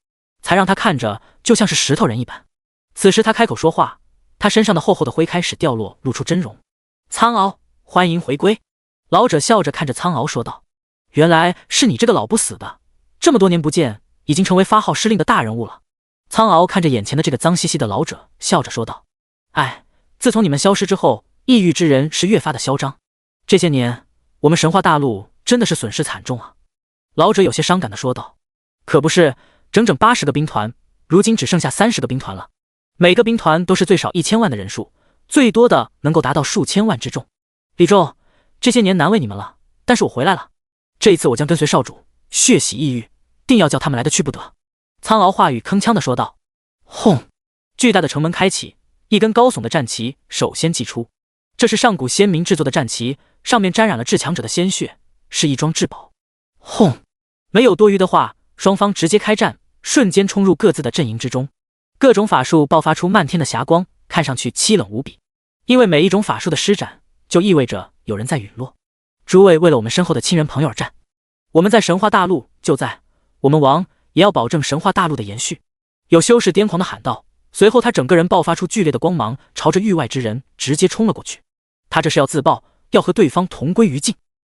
才让他看着就像是石头人一般。此时他开口说话，他身上的厚厚的灰开始掉落，露出真容。苍敖，欢迎回归！老者笑着看着苍敖说道。原来是你这个老不死的，这么多年不见，已经成为发号施令的大人物了。苍敖看着眼前的这个脏兮兮的老者，笑着说道。哎，自从你们消失之后，异域之人是越发的嚣张。这些年，我们神话大陆真的是损失惨重啊！老者有些伤感地说道。可不是，整整80个兵团，如今只剩下30个兵团了。每个兵团都是最少1000万的人数，最多的能够达到数千万之众。李胄，这些年难为你们了，但是我回来了。这一次我将跟随少主血洗异域，定要叫他们来得去不得。苍敖话语铿锵地说道。轰！巨大的城门开启，一根高耸的战旗首先祭出。这是上古先民制作的战旗，上面沾染了至强者的鲜血，是一桩至宝。轰！没有多余的话，双方直接开战，瞬间冲入各自的阵营之中。各种法术爆发出漫天的霞光，看上去凄冷无比。因为每一种法术的施展，就意味着有人在陨落。诸位为了我们身后的亲人朋友而战，我们在神话大陆就在，我们王也要保证神话大陆的延续。有修士癫狂地喊道，随后他整个人爆发出剧烈的光芒，朝着域外之人直接冲了过去。他这是要自爆，要和对方同归于尽，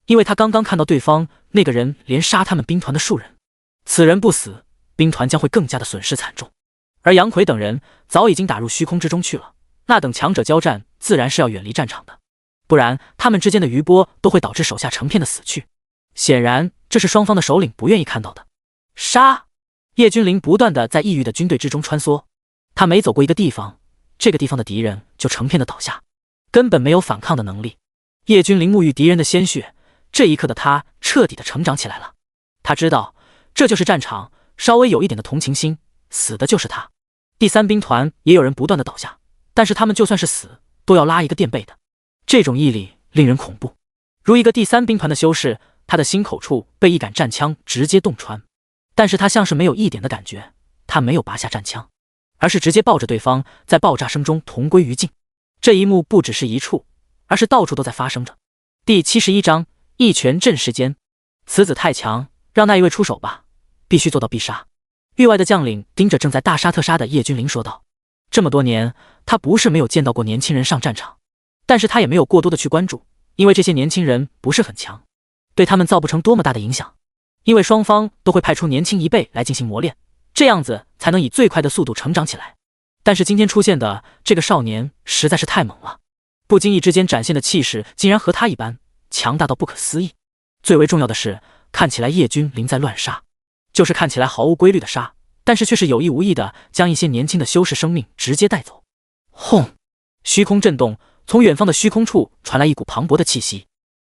因为他刚刚看到对方那个人连杀他们兵团的数人，此人不死，兵团将会更加的损失惨重。而杨奎等人早已经打入虚空之中去了，那等强者交战，自然是要远离战场的，不然他们之间的余波都会导致手下成片的死去。显然，这是双方的首领不愿意看到的。杀！叶君临不断的在异域的军队之中穿梭，他每走过一个地方，这个地方的敌人就成片的倒下，根本没有反抗的能力。叶君临沐浴敌人的鲜血，这一刻的他彻底的成长起来了。他知道，这就是战场，稍微有一点的同情心，死的就是他。第3兵团也有人不断的倒下，但是他们就算是死，都要拉一个垫背的。这种毅力令人恐怖。如一个第3兵团的修士，他的心口处被一杆战枪直接洞穿，但是他像是没有一点的感觉，他没有拔下战枪，而是直接抱着对方，在爆炸声中同归于尽。这一幕不只是一处，而是到处都在发生着。第71章一拳震世间。此子太强，让那一位出手吧，必须做到必杀。域外的将领盯着正在大杀特杀的叶君临说道。这么多年，他不是没有见到过年轻人上战场，但是他也没有过多的去关注，因为这些年轻人不是很强，对他们造不成多么大的影响。因为双方都会派出年轻一辈来进行磨练，这样子才能以最快的速度成长起来。但是今天出现的这个少年实在是太猛了，不经意之间展现的气势竟然和他一般，强大到不可思议。最为重要的是，看起来叶君临在乱杀，就是看起来毫无规律的杀，但是却是有意无意的将一些年轻的修士生命直接带走。轰！虚空震动，从远方的虚空处传来一股磅礴的气息，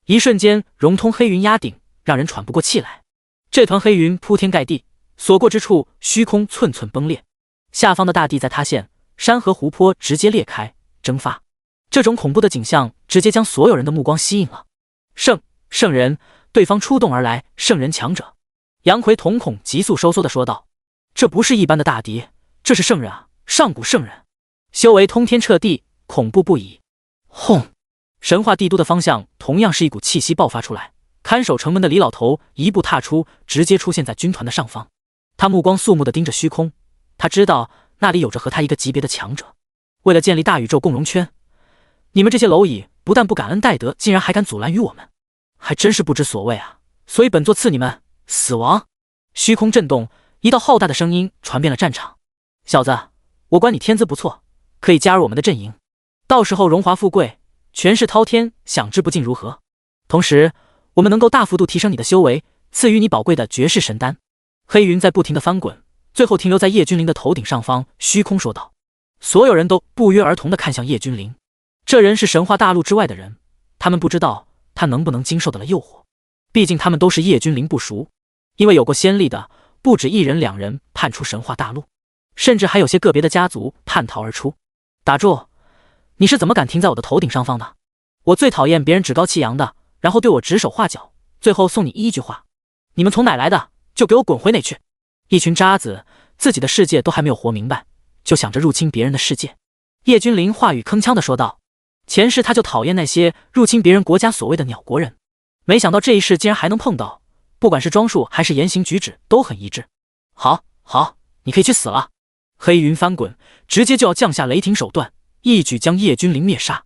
一瞬间融通黑云压顶，让人喘不过气来。这团黑云铺天盖地，所过之处虚空寸寸崩裂，下方的大地在塌陷，山河湖泊直接裂开蒸发。这种恐怖的景象直接将所有人的目光吸引了。圣人，对方出动而来，圣人强者。杨奎瞳孔急速收缩地说道，这不是一般的大敌，这是圣人啊，上古圣人，修为通天彻地，恐怖不已。轰！神话帝都的方向同样是一股气息爆发出来，看守城门的李老头一步踏出，直接出现在军团的上方。他目光肃穆地盯着虚空，他知道那里有着和他一个级别的强者。为了建立大宇宙共荣圈，你们这些蝼蚁不但不感恩戴德，竟然还敢阻拦于我们，还真是不知所谓啊！所以本座赐你们死亡！虚空震动，一道浩大的声音传遍了战场。小子，我观你天资不错，可以加入我们的阵营，到时候荣华富贵，权势滔天，享之不尽如何？同时，我们能够大幅度提升你的修为，赐予你宝贵的绝世神丹。黑云在不停地翻滚，最后停留在叶君临的头顶上方。虚空说道。所有人都不约而同地看向叶君临。这人是神话大陆之外的人，他们不知道他能不能经受得了诱惑，毕竟他们都是叶君临不熟。因为有过先例的不止1人2人叛出神话大陆，甚至还有些个别的家族叛逃而出。打住！你是怎么敢停在我的头顶上方的？我最讨厌别人趾高气扬的，然后对我指手画脚，最后送你一句话：你们从哪来的，就给我滚回哪去！一群渣子，自己的世界都还没有活明白，就想着入侵别人的世界。叶君临话语铿锵地说道。前世他就讨厌那些入侵别人国家所谓的鸟国人，没想到这一世竟然还能碰到，不管是装束还是言行举止都很一致。好，你可以去死了！黑云翻滚，直接就要降下雷霆手段，一举将叶君临灭杀。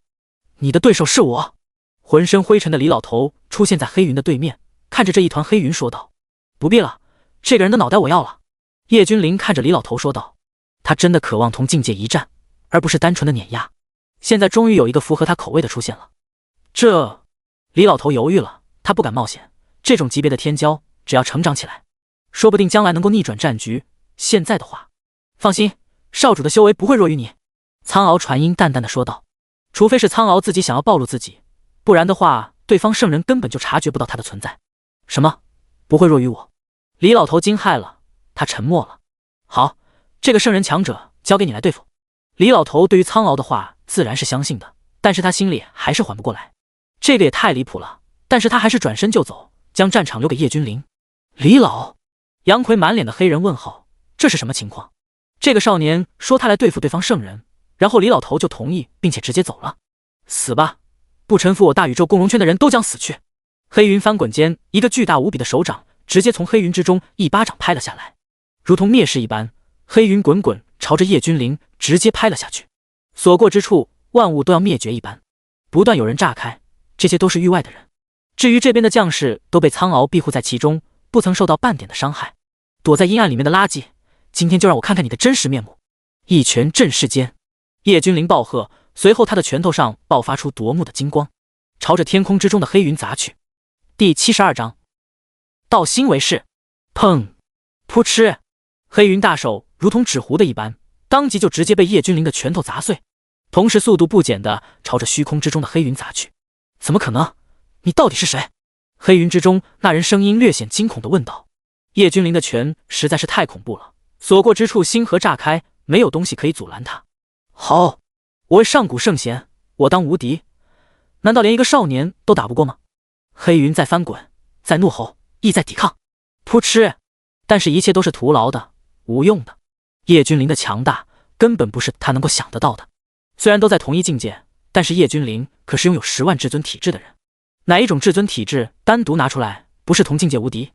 你的对手是我！浑身灰尘的李老头出现在黑云的对面，看着这一团黑云说道。不必了，这个人的脑袋我要了。叶君临看着李老头说道。他真的渴望同境界一战，而不是单纯的碾压。现在终于有一个符合他口味的出现了。李老头犹豫了，他不敢冒险。这种级别的天骄，只要成长起来，说不定将来能够逆转战局。现在的话，放心，少主的修为不会弱于你。苍敖传音淡淡的说道。除非是苍敖自己想要暴露自己，不然的话，对方圣人根本就察觉不到他的存在。什么？不会弱于我？李老头惊骇了，他沉默了。好，这个圣人强者交给你来对付。李老头对于苍敖的话自然是相信的，但是他心里还是缓不过来。这个也太离谱了，但是他还是转身就走，将战场留给叶君临。李老，杨奎满脸的黑人问号，这是什么情况？这个少年说他来对付对方圣人，然后李老头就同意，并且直接走了。死吧，不臣服我大宇宙共荣圈的人都将死去。黑云翻滚间，一个巨大无比的手掌直接从黑云之中一巴掌拍了下来，如同灭世一般，黑云滚滚朝着叶君临直接拍了下去。所过之处，万物都要灭绝一般，不断有人炸开，这些都是域外的人。至于这边的将士，都被苍敖庇护在其中，不曾受到半点的伤害。躲在阴暗里面的垃圾，今天就让我看看你的真实面目！一拳震世间，叶君临暴喝，随后他的拳头上爆发出夺目的金光，朝着天空之中的黑云砸去。第72章，道心为誓。砰！噗嗤！黑云大手如同纸糊的一般，当即就直接被叶君临的拳头砸碎，同时速度不减的朝着虚空之中的黑云砸去。怎么可能？你到底是谁？黑云之中那人声音略显惊恐的问道。叶君临的拳实在是太恐怖了，所过之处星河炸开，没有东西可以阻拦他。好，我为上古圣贤，我当无敌，难道连一个少年都打不过吗？黑云在翻滚，在怒吼，亦在抵抗。噗嗤！但是一切都是徒劳的，无用的。叶君临的强大根本不是他能够想得到的。虽然都在同一境界，但是叶君临可是拥有10万至尊体质的人。哪一种至尊体质单独拿出来，不是同境界无敌？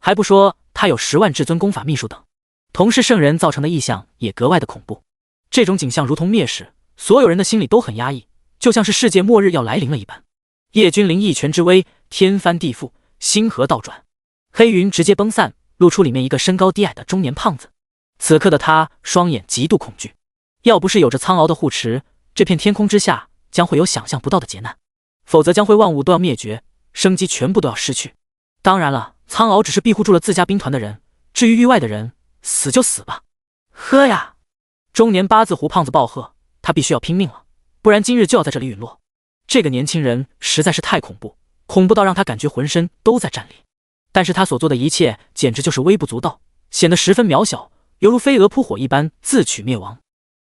还不说他有10万至尊功法秘术等，同是圣人造成的异象也格外的恐怖。这种景象如同灭世，所有人的心里都很压抑，就像是世界末日要来临了一般。叶君临一拳之威，天翻地覆，星河倒转，黑云直接崩散，露出里面一个身高低矮的中年胖子。此刻的他双眼极度恐惧，要不是有着苍敖的护持，这片天空之下将会有想象不到的劫难，否则将会万物都要灭绝，生机全部都要失去。当然了，苍敖只是庇护住了自家兵团的人，至于域外的人，死就死吧。喝呀！中年八字胡胖子暴喝，他必须要拼命了，不然今日就要在这里陨落。这个年轻人实在是太恐怖，恐怖到让他感觉浑身都在颤栗。但是他所做的一切简直就是微不足道，显得十分渺小，犹如飞蛾扑火一般自取灭亡。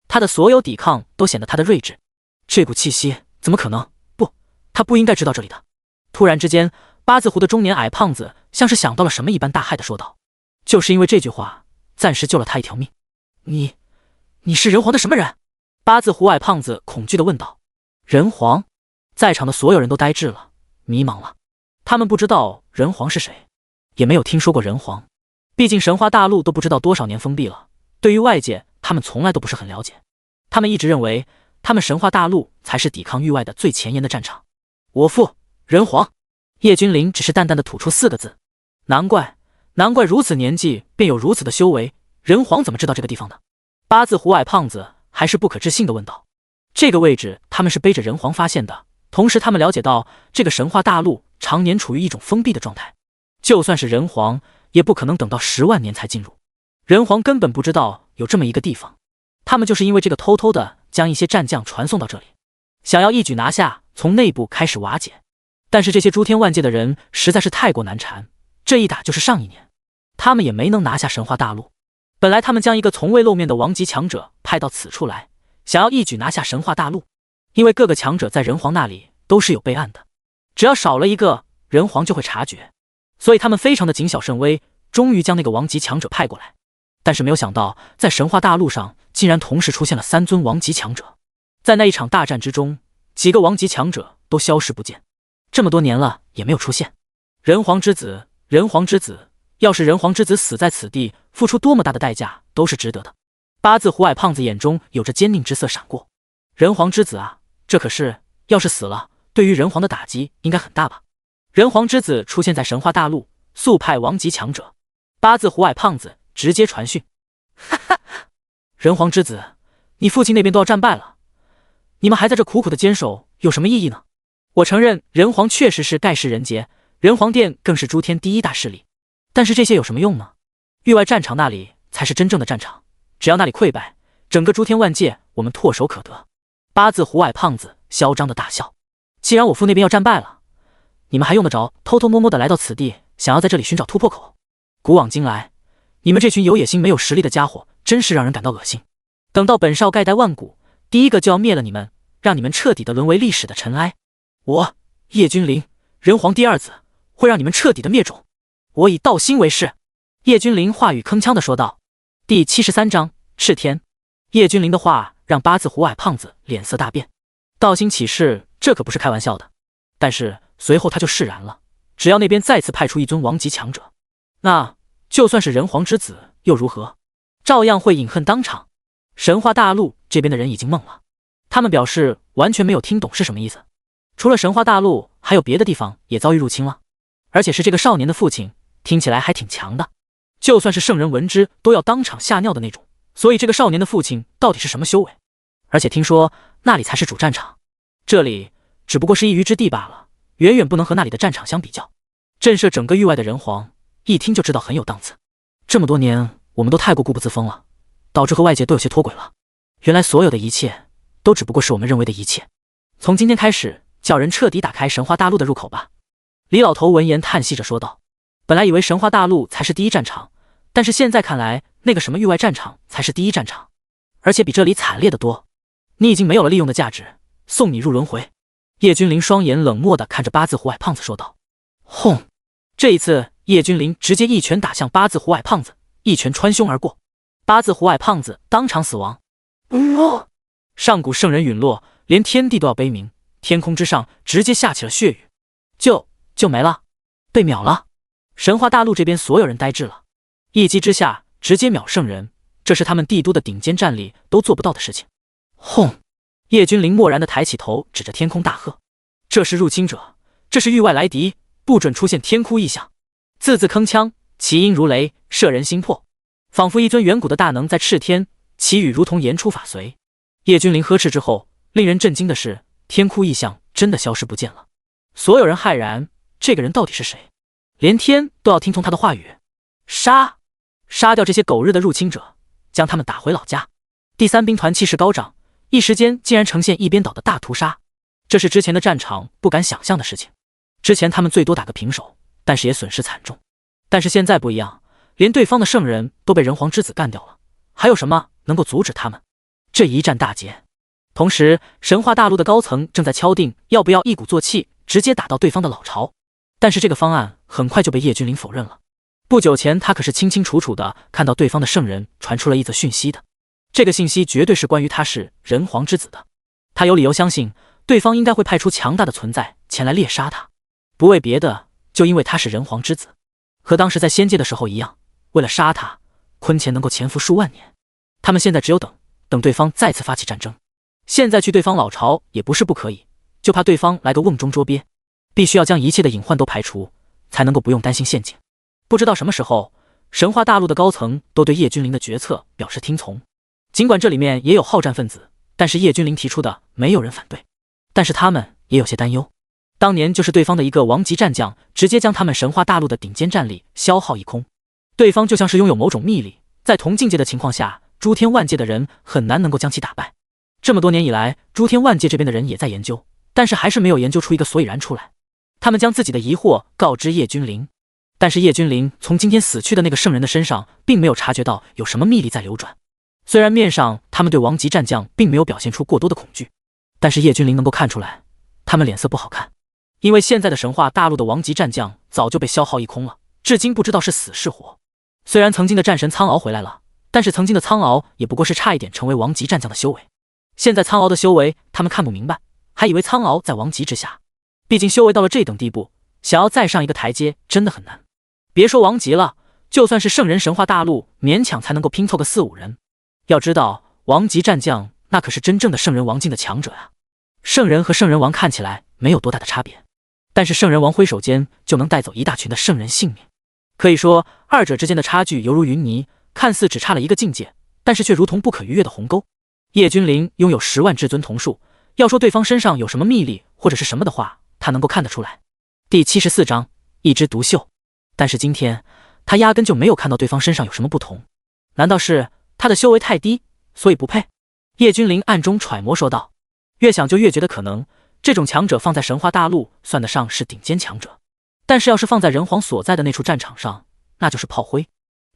他的所有抵抗都显得他的睿智。这股气息怎么可能？不，他不应该知道这里的。突然之间，八字胡的中年矮胖子像是想到了什么一般，大骇的说道：“就是因为这句话，暂时救了他一条命。你是人皇的什么人？”八字胡矮胖子恐惧的问道。人皇？在场的所有人都呆滞了，迷茫了。他们不知道人皇是谁，也没有听说过人皇。毕竟神话大陆都不知道多少年封闭了，对于外界他们从来都不是很了解。他们一直认为他们神话大陆才是抵抗域外的最前沿的战场。我父人皇。叶君临只是淡淡的吐出4个字。难怪如此年纪便有如此的修为，人皇怎么知道这个地方的？八字胡矮胖子还是不可置信的问道。这个位置他们是背着人皇发现的，同时他们了解到这个神话大陆常年处于一种封闭的状态，就算是人皇也不可能等到10万年才进入。人皇根本不知道有这么一个地方，他们就是因为这个偷偷的将一些战将传送到这里，想要一举拿下，从内部开始瓦解。但是这些诸天万界的人实在是太过难缠，这一打就是上1年，他们也没能拿下神话大陆。本来他们将一个从未露面的王级强者派到此处来，想要一举拿下神话大陆，因为各个强者在人皇那里都是有备案的，只要少了一个，人皇就会察觉，所以他们非常的谨小慎微，终于将那个王级强者派过来。但是没有想到，在神话大陆上竟然同时出现了3尊王级强者。在那一场大战之中，几个王级强者都消失不见，这么多年了也没有出现。人皇之子，要是人皇之子死在此地，付出多么大的代价都是值得的。八字胡矮胖子眼中有着坚定之色闪过。人皇之子啊，这可是，要是死了，对于人皇的打击应该很大吧？人皇之子出现在神话大陆，速派王级强者。八字胡矮胖子直接传讯。哈哈，人皇之子，你父亲那边都要战败了，你们还在这苦苦的坚守，有什么意义呢？我承认人皇确实是盖世人杰，人皇殿更是诸天第一大势力。但是这些有什么用呢？域外战场那里才是真正的战场，只要那里溃败，整个诸天万界我们唾手可得。八字胡矮胖子嚣张的大笑。既然我父那边要战败了，你们还用得着偷偷摸摸的来到此地，想要在这里寻找突破口？古往今来，你们这群有野心没有实力的家伙，真是让人感到恶心。等到本少盖代万古，第一个就要灭了你们，让你们彻底的沦为历史的尘埃。我叶君临，人皇第二子，会让你们彻底的灭种。我以道心为誓。叶君临话语铿锵的说道。第73章赤天。叶君临的话让八字胡矮胖子脸色大变。道心起誓，这可不是开玩笑的。但是随后他就释然了，只要那边再次派出一尊王级强者，那就算是人皇之子又如何？照样会饮恨当场。神话大陆这边的人已经懵了，他们表示完全没有听懂是什么意思。除了神话大陆，还有别的地方也遭遇入侵了，而且是这个少年的父亲，听起来还挺强的，就算是圣人闻之都要当场吓尿的那种。所以这个少年的父亲到底是什么修为？而且听说那里才是主战场，这里只不过是一隅之地罢了，远远不能和那里的战场相比较。震慑整个域外的人皇，一听就知道很有档次。这么多年我们都太过固步自封了，导致和外界都有些脱轨了。原来所有的一切都只不过是我们认为的一切。从今天开始，叫人彻底打开神话大陆的入口吧。李老头闻言叹息着说道。本来以为神话大陆才是第一战场，但是现在看来，那个什么域外战场才是第一战场，而且比这里惨烈得多。你已经没有了利用的价值，送你入轮回。叶君临双眼冷漠地看着八字胡矮胖子说道。轰！这一次叶君临直接一拳打向八字胡矮胖子，一拳穿胸而过，八字胡矮胖子当场死亡。上古圣人陨落，连天地都要悲鸣，天空之上直接下起了血雨。就没了，被秒了。神话大陆这边所有人呆滞了，一击之下直接秒圣人，这是他们帝都的顶尖战力都做不到的事情。轰！叶君临默然地抬起头，指着天空大喝：这是入侵者，这是域外来敌，不准出现天哭异象。字字铿锵，其音如雷，摄人心魄，仿佛一尊远古的大能在赤天，其语如同言出法随。叶君临呵斥之后，令人震惊的是，天哭异象真的消失不见了。所有人骇然，这个人到底是谁？连天都要听从他的话语。杀掉这些狗日的入侵者，将他们打回老家。第三兵团气势高涨，一时间竟然呈现一边倒的大屠杀，这是之前的战场不敢想象的事情。之前他们最多打个平手，但是也损失惨重。但是现在不一样，连对方的圣人都被人皇之子干掉了，还有什么能够阻止他们？这一战大捷。同时神话大陆的高层正在敲定要不要一鼓作气直接打到对方的老巢，但是这个方案很快就被叶君临否认了。不久前他可是清清楚楚的看到对方的圣人传出了一则讯息的，这个信息绝对是关于他是人皇之子的。他有理由相信对方应该会派出强大的存在前来猎杀他，不为别的，就因为他是人皇之子，和当时在仙界的时候一样，为了杀他，坤乾能够潜伏数万年。他们现在只有等对方再次发起战争。现在去对方老巢也不是不可以，就怕对方来个瓮中捉鳖，必须要将一切的隐患都排除，才能够不用担心陷阱。不知道什么时候，神话大陆的高层都对叶君临的决策表示听从。尽管这里面也有好战分子，但是叶君临提出的没有人反对。但是他们也有些担忧，当年就是对方的一个王级战将直接将他们神话大陆的顶尖战力消耗一空，对方就像是拥有某种秘力，在同境界的情况下，诸天万界的人很难能够将其打败。这么多年以来，诸天万界这边的人也在研究，但是还是没有研究出一个所以然出来。他们将自己的疑惑告知叶君临，但是叶君临从今天死去的那个圣人的身上并没有察觉到有什么秘力在流转。虽然面上他们对王级战将并没有表现出过多的恐惧，但是叶君临能够看出来，他们脸色不好看。因为现在的神话大陆的王级战将早就被消耗一空了，至今不知道是死是活。虽然曾经的战神苍敖回来了，但是曾经的苍敖也不过是差一点成为王级战将的修为。现在苍敖的修为他们看不明白，还以为苍敖在王级之下。毕竟修为到了这等地步，想要再上一个台阶真的很难。别说王级了，就算是圣人神话大陆勉强才能够拼凑个4、5人。要知道王级战将那可是真正的圣人王境的强者啊。圣人和圣人王看起来没有多大的差别，但是圣人王挥手间就能带走一大群的圣人性命。可以说二者之间的差距犹如云泥，看似只差了一个境界，但是却如同不可逾越的鸿沟。叶君临拥有10万至尊瞳术，要说对方身上有什么秘力或者是什么的话，他能够看得出来。第74章一只毒秀。但是今天他压根就没有看到对方身上有什么不同，难道是他的修为太低，所以不配？叶君临暗中揣摩说道。越想就越觉得可能，这种强者放在神话大陆算得上是顶尖强者，但是要是放在人皇所在的那处战场上，那就是炮灰。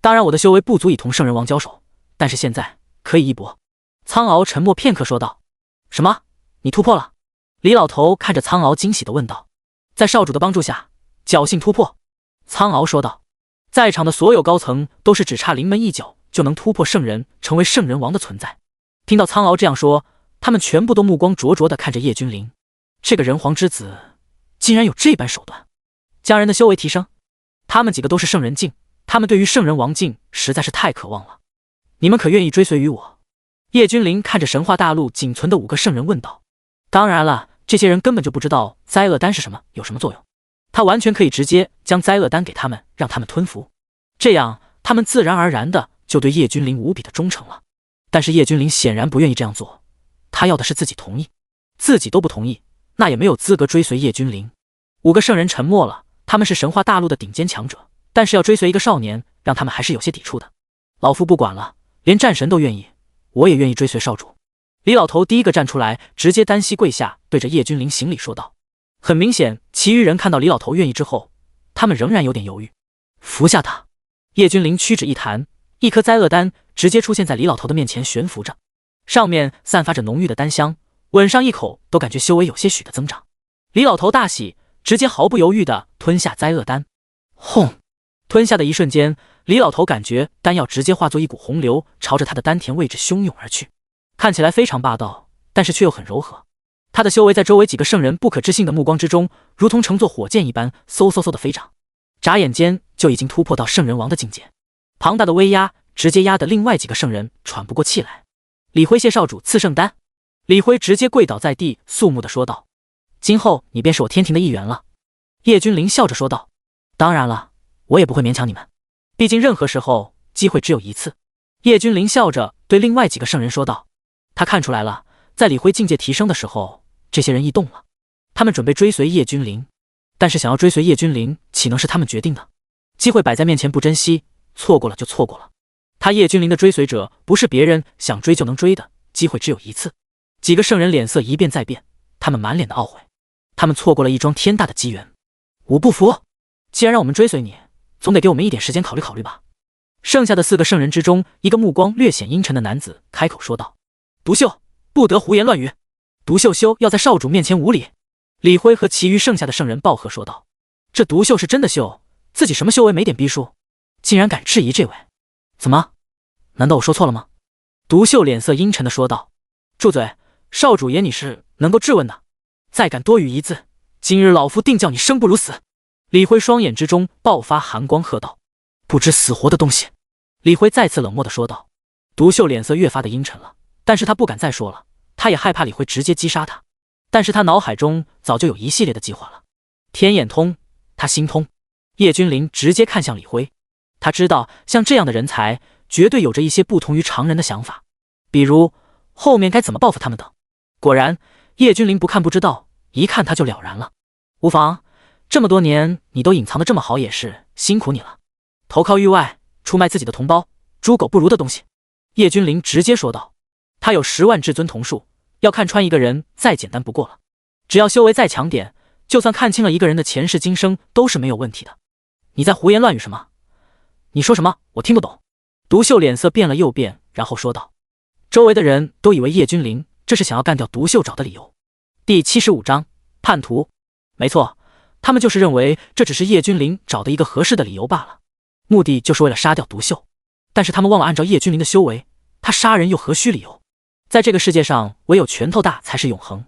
当然我的修为不足以同圣人王交手，但是现在可以一搏。苍敖沉默片刻说道。什么？你突破了？李老头看着苍敖惊喜地问道。在少主的帮助下，侥幸突破。苍敖说道。在场的所有高层都是只差临门一脚就能突破圣人，成为圣人王的存在。听到苍敖这样说，他们全部都目光灼灼地看着叶君临。这个人皇之子竟然有这般手段，将人的修为提升。他们几个都是圣人境，他们对于圣人王境实在是太渴望了。你们可愿意追随于我？叶君临看着神话大陆仅存的5个圣人问道。当然了，这些人根本就不知道灾厄丹是什么，有什么作用。他完全可以直接将灾厄丹给他们，让他们吞服，这样他们自然而然的就对叶君临无比的忠诚了。但是叶君临显然不愿意这样做，他要的是自己同意，自己都不同意，那也没有资格追随叶君临。5个圣人沉默了，他们是神话大陆的顶尖强者，但是要追随一个少年，让他们还是有些抵触的。老夫不管了，连战神都愿意，我也愿意追随少主。李老头第一个站出来，直接单膝跪下，对着叶君临行礼说道。很明显，其余人看到李老头愿意之后，他们仍然有点犹豫。服下他。叶君临屈指一弹，一颗灾厄丹直接出现在李老头的面前悬浮着，上面散发着浓郁的丹香，吻上一口都感觉修为有些许的增长。李老头大喜，直接毫不犹豫地吞下灾厄丹。轰！吞下的一瞬间，李老头感觉丹药直接化作一股洪流，朝着他的丹田位置汹涌而去，看起来非常霸道，但是却又很柔和。他的修为在周围几个圣人不可置信的目光之中，如同乘坐火箭一般嗖嗖嗖的飞涨，眨眼间就已经突破到圣人王的境界。庞大的威压直接压得另外几个圣人喘不过气来。李辉谢少主赐圣丹。李辉直接跪倒在地，肃穆地说道。今后你便是我天庭的一员了。叶君临笑着说道。当然了，我也不会勉强你们，毕竟任何时候机会只有一次。叶君临笑着对另外几个圣人说道。他看出来了，在李辉境界提升的时候，这些人异动了，他们准备追随叶君临，但是想要追随叶君临，岂能是他们决定的？机会摆在面前不珍惜，错过了就错过了。他叶君临的追随者不是别人想追就能追的，机会只有一次。几个圣人脸色一变再变，他们满脸的懊悔，他们错过了一桩天大的机缘。我不服，既然让我们追随你，总得给我们一点时间考虑考虑吧。剩下的4个圣人之中，一个目光略显阴沉的男子开口说道。独秀，不得胡言乱语。独秀休要在少主面前无礼。李辉和其余剩下的圣人暴喝说道。这独秀是真的秀，自己什么修为没点逼数，竟然敢质疑这位？怎么？难道我说错了吗？独秀脸色阴沉地说道。住嘴，少主爷你是能够质问的，再敢多语一字，今日老夫定叫你生不如死。李辉双眼之中爆发寒光喝道。不知死活的东西。李辉再次冷漠地说道。独秀脸色越发的阴沉了，但是他不敢再说了，他也害怕李辉直接击杀他，但是他脑海中早就有一系列的计划了。天眼通，他心通。叶君临直接看向李辉，他知道像这样的人才绝对有着一些不同于常人的想法，比如后面该怎么报复他们等。果然，叶君临不看不知道，一看他就了然了。无妨，这么多年你都隐藏得这么好，也是辛苦你了。投靠域外，出卖自己的同胞，猪狗不如的东西。叶君临直接说道。他有10万至尊瞳术，要看穿一个人再简单不过了，只要修为再强点，就算看清了一个人的前世今生都是没有问题的。你在胡言乱语什么？你说什么？我听不懂。独秀脸色变了又变，然后说道。周围的人都以为叶君临这是想要干掉独秀找的理由。第75章叛徒。没错，他们就是认为这只是叶君临找的一个合适的理由罢了，目的就是为了杀掉独秀。但是他们忘了按照叶君临的修为，他杀人又何须理由？在这个世界上，唯有拳头大才是永恒，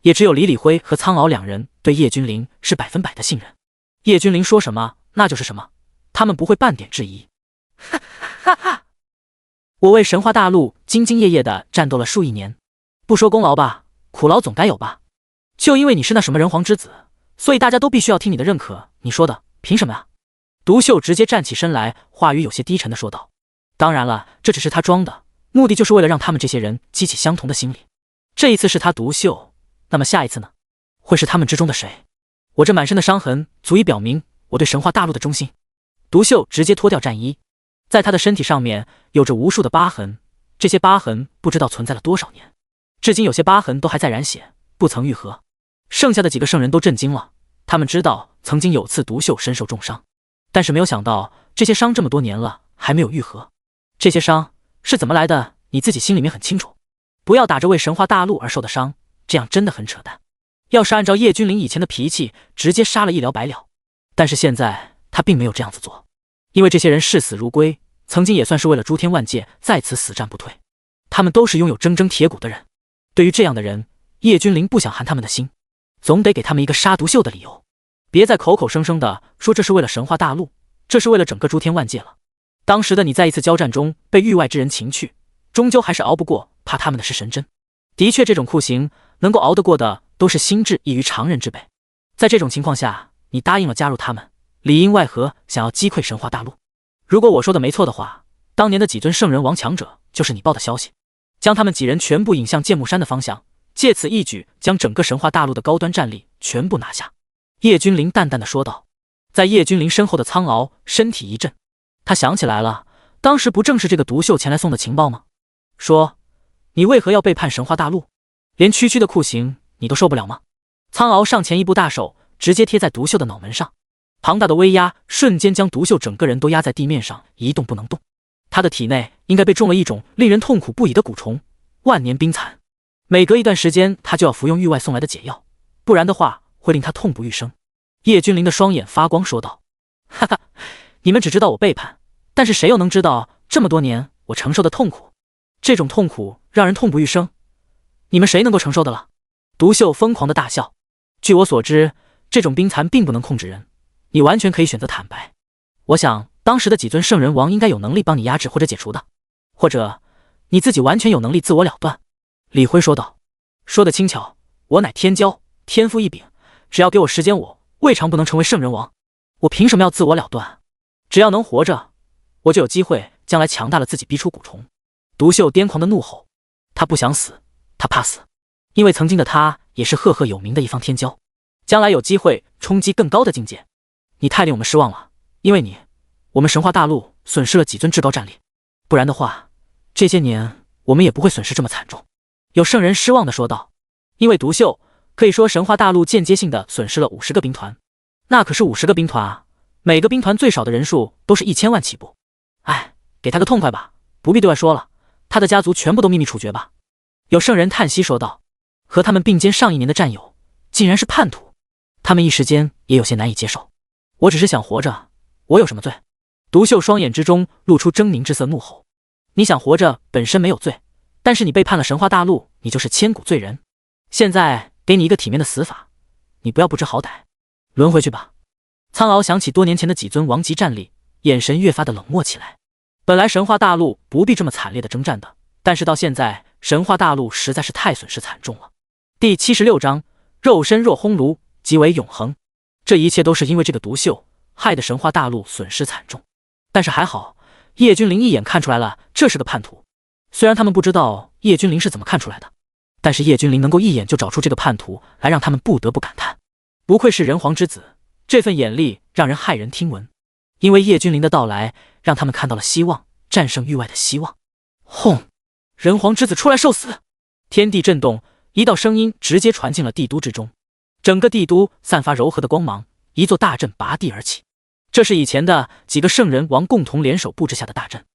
也只有李辉和苍敖2人对叶君临是100%的信任。叶君临说什么那就是什么，他们不会半点质疑。哈哈哈！我为神话大陆兢兢业业地战斗了数亿年，不说功劳吧，苦劳总该有吧？就因为你是那什么人皇之子，所以大家都必须要听你的认可，你说的凭什么啊？独秀直接站起身来，话语有些低沉地说道。当然了，这只是他装的，目的就是为了让他们这些人激起相同的心理。这一次是他独秀，那么下一次呢？会是他们之中的谁？我这满身的伤痕足以表明我对神话大陆的忠心。毒秀直接脱掉战衣，在他的身体上面有着无数的疤痕，这些疤痕不知道存在了多少年，至今有些疤痕都还在染血，不曾愈合。剩下的几个圣人都震惊了，他们知道曾经有次毒秀身受重伤，但是没有想到这些伤这么多年了还没有愈合。这些伤是怎么来的，你自己心里面很清楚，不要打着为神话大陆而受的伤，这样真的很扯淡。要是按照叶君临以前的脾气，直接杀了一了百了，但是现在他并没有这样子做，因为这些人视死如归，曾经也算是为了诸天万界在此死战不退，他们都是拥有铮铮铁骨的人。对于这样的人，叶君临不想寒他们的心，总得给他们一个杀毒秀的理由，别再口口声声的说这是为了神话大陆，这是为了整个诸天万界了。当时的你在一次交战中被域外之人擒去，终究还是熬不过，怕他们的是神针。的确，这种酷刑能够熬得过的都是心智异于常人之辈。在这种情况下，你答应了加入他们，里应外合想要击溃神话大陆。如果我说的没错的话，当年的几尊圣人王强者就是你报的消息，将他们几人全部引向剑木山的方向，借此一举将整个神话大陆的高端战力全部拿下。叶君临淡淡的说道。在叶君临身后的苍敖身体一震，他想起来了，当时不正是这个毒秀前来送的情报吗？说你为何要背叛神话大陆？连区区的酷刑你都受不了吗？苍敖上前一步，大手直接贴在毒秀的脑门上，庞大的威压瞬间将毒秀整个人都压在地面上，一动不能动。他的体内应该被中了一种令人痛苦不已的蛊虫，万年冰蚕。每隔一段时间他就要服用域外送来的解药，不然的话会令他痛不欲生。叶君临的双眼发光说道，哈哈，你们只知道我背叛，但是谁又能知道这么多年我承受的痛苦？这种痛苦让人痛不欲生，你们谁能够承受的了？毒秀疯狂的大笑。据我所知，这种冰蚕并不能控制人，你完全可以选择坦白。我想当时的几尊圣人王应该有能力帮你压制或者解除的，或者你自己完全有能力自我了断。李辉说道。说得轻巧，我乃天骄，天赋异禀，只要给我时间，我未尝不能成为圣人王。我凭什么要自我了断？只要能活着，我就有机会将来强大了自己逼出蛊虫。毒秀癫狂的怒吼，他不想死，他怕死，因为曾经的他也是赫赫有名的一方天骄，将来有机会冲击更高的境界。你太令我们失望了，因为你，我们神话大陆损失了几尊至高战力，不然的话，这些年我们也不会损失这么惨重。有圣人失望地说道。因为毒秀，可以说神话大陆间接性的损失了50个兵团，那可是50个兵团啊，每个兵团最少的人数都是1000万起步。哎，给他个痛快吧，不必对外说了，他的家族全部都秘密处决吧。有圣人叹息说道。和他们并肩上1年的战友，竟然是叛徒，他们一时间也有些难以接受。我只是想活着，我有什么罪？毒秀双眼之中露出狰狞之色，怒吼。你想活着本身没有罪，但是你背叛了神话大陆，你就是千古罪人。现在给你一个体面的死法，你不要不知好歹，轮回去吧。苍敖想起多年前的几尊王级战力，眼神越发的冷漠起来。本来神话大陆不必这么惨烈的征战的，但是到现在神话大陆实在是太损失惨重了。第76章，肉身若烘炉，即为永恒。这一切都是因为这个毒秀，害得神话大陆损失惨重。但是还好，叶君临一眼看出来了，这是个叛徒。虽然他们不知道叶君临是怎么看出来的，但是叶君临能够一眼就找出这个叛徒来，让他们不得不感叹，不愧是人皇之子，这份眼力让人骇人听闻。因为叶君临的到来，让他们看到了希望，战胜域外的希望。轰！人皇之子出来受死！天地震动，一道声音直接传进了帝都之中，整个帝都散发柔和的光芒，一座大阵拔地而起。这是以前的几个圣人王共同联手布置下的大阵，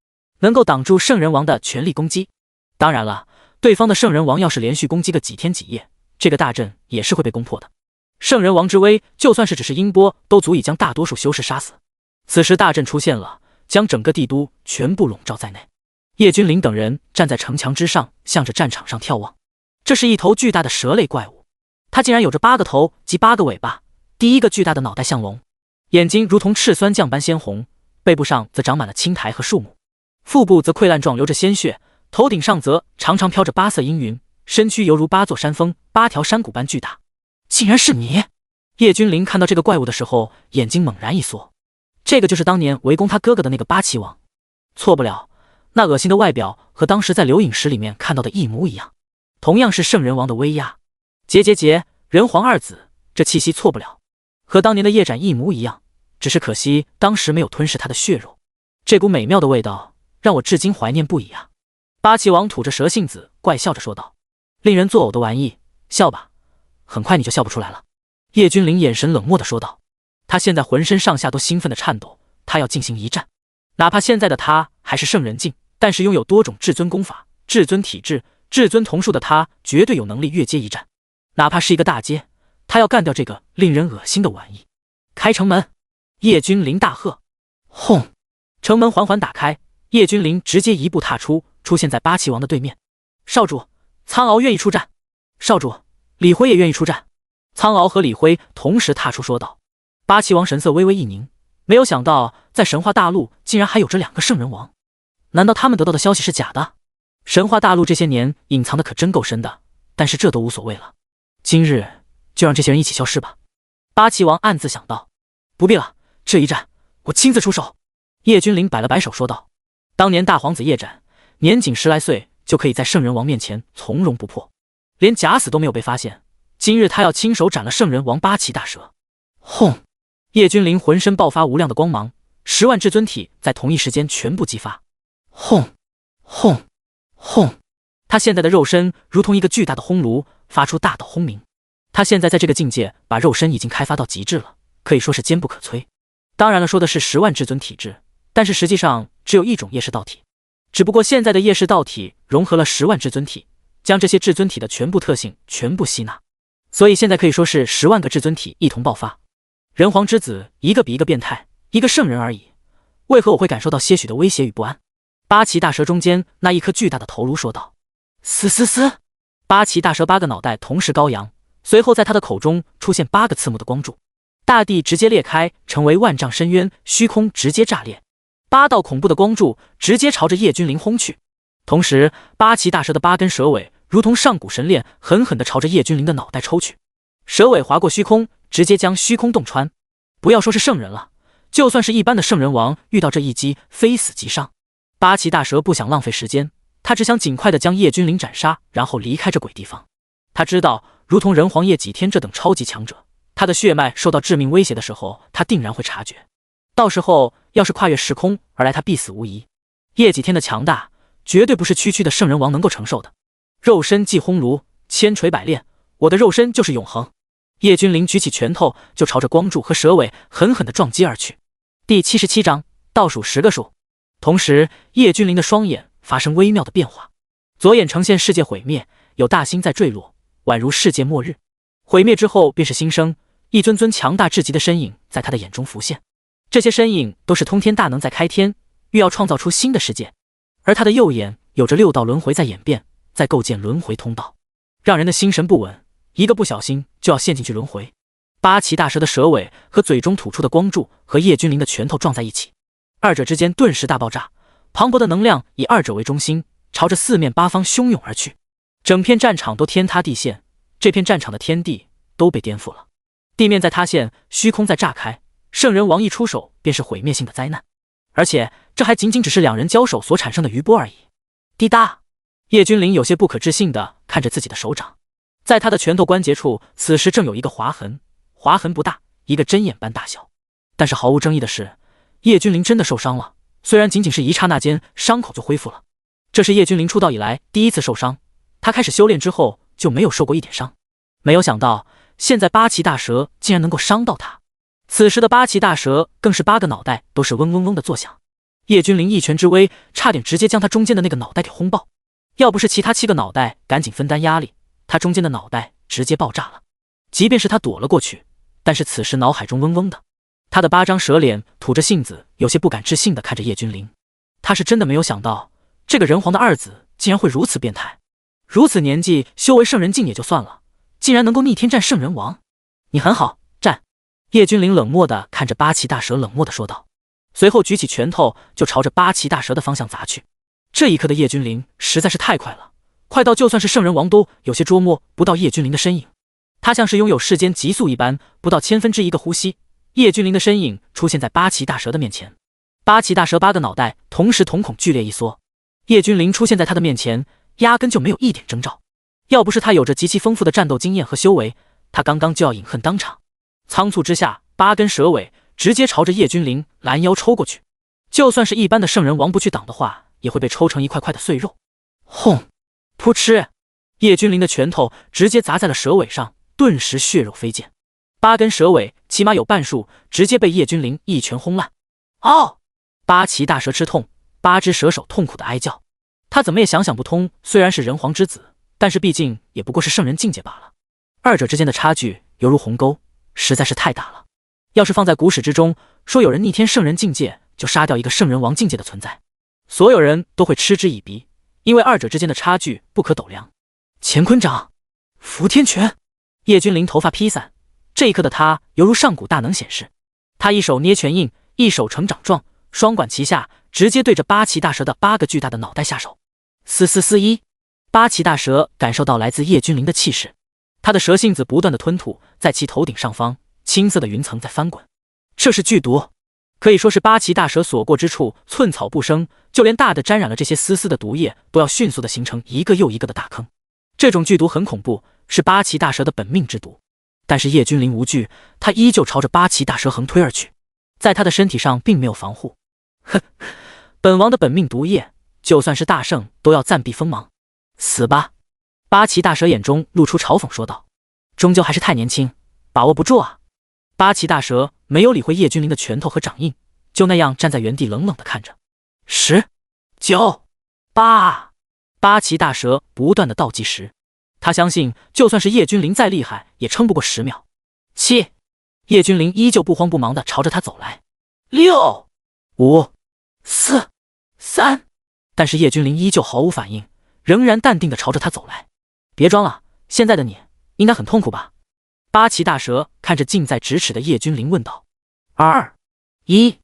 能够挡住圣人王的全力攻击。当然了，对方的圣人王要是连续攻击个几天几夜，这个大阵也是会被攻破的。圣人王之威，就算是只是音波，都足以将大多数修士杀死。此时大阵出现了，将整个帝都全部笼罩在内。叶君临等人站在城墙之上，向着战场上眺望。这是一头巨大的蛇类怪物，它竟然有着8个头及8个尾巴。第一个巨大的脑袋像龙，眼睛如同赤酸酱般鲜红，背部上则长满了青苔和树木，腹部则溃烂状流着鲜血，头顶上则常常飘着8色阴云，身躯犹如8座山峰、8条山谷般巨大。竟然是你！叶君临看到这个怪物的时候，眼睛猛然一缩。这个就是当年围攻他哥哥的那个八岐王，错不了，那恶心的外表和当时在流影石里面看到的一模一样，同样是圣人王的威压。结，人皇二子，这气息错不了，和当年的叶斩一模一样，只是可惜当时没有吞噬他的血肉，这股美妙的味道让我至今怀念不已啊！八岐王吐着蛇信子，怪笑着说道：“令人作呕的玩意，笑吧，很快你就笑不出来了。”叶君临眼神冷漠地说道。他现在浑身上下都兴奋地颤抖，他要进行一战。哪怕现在的他还是圣人境，但是拥有多种至尊功法、至尊体质、至尊瞳术的他，绝对有能力越阶一战。哪怕是一个大阶，他要干掉这个令人恶心的玩意。开城门！叶君临大喝。轰！城门缓缓打开，叶君临直接一步踏出，出现在八岐王的对面。少主，苍敖愿意出战。少主，李辉也愿意出战。苍敖和李辉同时踏出说道。八岐王神色微微一凝，没有想到在神话大陆竟然还有着2个圣人王，难道他们得到的消息是假的？神话大陆这些年隐藏的可真够深的，但是这都无所谓了，今日就让这些人一起消失吧。八岐王暗自想到。不必了，这一战我亲自出手。叶君临摆了摆手说道。当年大皇子叶斩年仅10来岁就可以在圣人王面前从容不迫，连假死都没有被发现，今日他要亲手斩了圣人王八岐大蛇。轰！叶君临浑身爆发无量的光芒，10万至尊体在同一时间全部激发。轰！轰！轰！他现在的肉身如同一个巨大的轰炉，发出大道轰鸣。他现在在这个境界，把肉身已经开发到极致了，可以说是坚不可摧。当然了，说的是10万至尊体质，但是实际上只有一种夜视道体，只不过现在的夜视道体融合了10万至尊体，将这些至尊体的全部特性全部吸纳，所以现在可以说是10万个至尊体一同爆发。人皇之子一个比一个变态，一个圣人而已，为何我会感受到些许的威胁与不安？八岐大蛇中间那一颗巨大的头颅说道。嘶嘶嘶！八岐大蛇8个脑袋同时高扬，随后在他的口中出现8个刺目的光柱，大地直接裂开，成为万丈深渊，虚空直接炸裂，8道恐怖的光柱直接朝着叶君临轰去。同时八岐大蛇的8根蛇尾如同上古神链，狠狠地朝着叶君临的脑袋抽去，蛇尾划过虚空，直接将虚空洞穿。不要说是圣人了，就算是一般的圣人王，遇到这一击，非死即伤。八岐大蛇不想浪费时间，他只想尽快的将叶君临斩杀，然后离开这鬼地方。他知道，如同人皇叶几天这等超级强者，他的血脉受到致命威胁的时候，他定然会察觉。到时候要是跨越时空而来，他必死无疑。叶几天的强大，绝对不是区区的圣人王能够承受的。肉身即烘炉，千锤百炼，我的肉身就是永恒。叶君临举起拳头就朝着光柱和蛇尾狠狠地撞击而去。第77章倒数10个数。同时叶君临的双眼发生微妙的变化，左眼呈现世界毁灭，有大星在坠落，宛如世界末日。毁灭之后便是新生，一尊尊强大至极的身影在他的眼中浮现，这些身影都是通天大能在开天，欲要创造出新的世界。而他的右眼有着6道轮回在演变，在构建轮回通道，让人的心神不稳，一个不小心就要陷进去轮回。八岐大蛇的蛇尾和嘴中吐出的光柱和叶君临的拳头撞在一起，二者之间顿时大爆炸，磅礴的能量以二者为中心，朝着4面8方汹涌而去。整片战场都天塌地陷，这片战场的天地都被颠覆了，地面在塌陷，虚空在炸开，圣人王一出手便是毁灭性的灾难，而且这还仅仅只是2人交手所产生的余波而已。滴答，叶君临有些不可置信地看着自己的手掌，在他的拳头关节处，此时正有一个划痕，划痕不大，一个针眼般大小。但是毫无争议的是，叶君临真的受伤了，虽然仅仅是一刹那间，伤口就恢复了。这是叶君临出道以来第一次受伤，他开始修炼之后就没有受过一点伤，没有想到现在八岐大蛇竟然能够伤到他。此时的八岐大蛇更是8个脑袋都是嗡嗡嗡的作响，叶君临一拳之威，差点直接将他中间的那个脑袋给轰爆。要不是其他7个脑袋赶紧分担压力，他中间的脑袋直接爆炸了。即便是他躲了过去，但是此时脑海中嗡嗡的，他的8张蛇脸吐着信子，有些不敢置信地看着叶君临。他是真的没有想到，这个人皇的二子竟然会如此变态，如此年纪修为圣人境也就算了，竟然能够逆天战圣人王。你很好，战。叶君临冷漠地看着八岐大蛇，冷漠地说道，随后举起拳头就朝着八岐大蛇的方向砸去。这一刻的叶君临实在是太快了，快到就算是圣人王都有些捉摸不到叶君临的身影。他像是拥有世间极速一般，不到1/1000个呼吸，叶君临的身影出现在八岐大蛇的面前。八岐大蛇8个脑袋同时瞳孔剧烈一缩，叶君临出现在他的面前，压根就没有一点征兆。要不是他有着极其丰富的战斗经验和修为，他刚刚就要饮恨当场。仓促之下，8根蛇尾直接朝着叶君临拦腰抽过去。就算是一般的圣人王不去挡的话，也会被抽成一块块的碎肉。轰！噗嗤！叶君临的拳头直接砸在了蛇尾上，顿时血肉飞溅。8根蛇尾起码有半数直接被叶君临一拳轰烂。哦！八岐大蛇吃痛，8只蛇手痛苦的哀叫。他怎么也想不通，虽然是人皇之子，但是毕竟也不过是圣人境界罢了，二者之间的差距犹如鸿沟，实在是太大了。要是放在古史之中，说有人逆天圣人境界就杀掉一个圣人王境界的存在，所有人都会嗤之以鼻，因为二者之间的差距不可斗量。乾坤掌、伏天拳，叶君临头发披散，这一刻的他犹如上古大能显示。他一手捏拳印，一手成掌状，双管齐下，直接对着八岐大蛇的8个巨大的脑袋下手。嘶嘶嘶一，八岐大蛇感受到来自叶君临的气势，他的蛇信子不断的吞吐，在其头顶上方，青色的云层在翻滚。这是剧毒，可以说是八岐大蛇所过之处寸草不生，就连大的沾染了这些丝丝的毒液，都要迅速的形成一个又一个的大坑。这种剧毒很恐怖，是八岐大蛇的本命之毒。但是叶君临无惧，他依旧朝着八岐大蛇横推而去，在他的身体上并没有防护。哼，本王的本命毒液，就算是大圣都要暂避锋芒。死吧！八岐大蛇眼中露出嘲讽说道，终究还是太年轻，把握不住啊。八岐大蛇没有理会叶君临的拳头和掌印，就那样站在原地冷冷的看着。10、9、8，八岐大蛇不断的倒计时，他相信就算是叶君临再厉害也撑不过10秒。7，叶君临依旧不慌不忙的朝着他走来。6、5、4、3，但是叶君临依旧毫无反应，仍然淡定的朝着他走来。别装了，现在的你应该很痛苦吧？八岐大蛇看着近在咫尺的叶君临问道。2、1，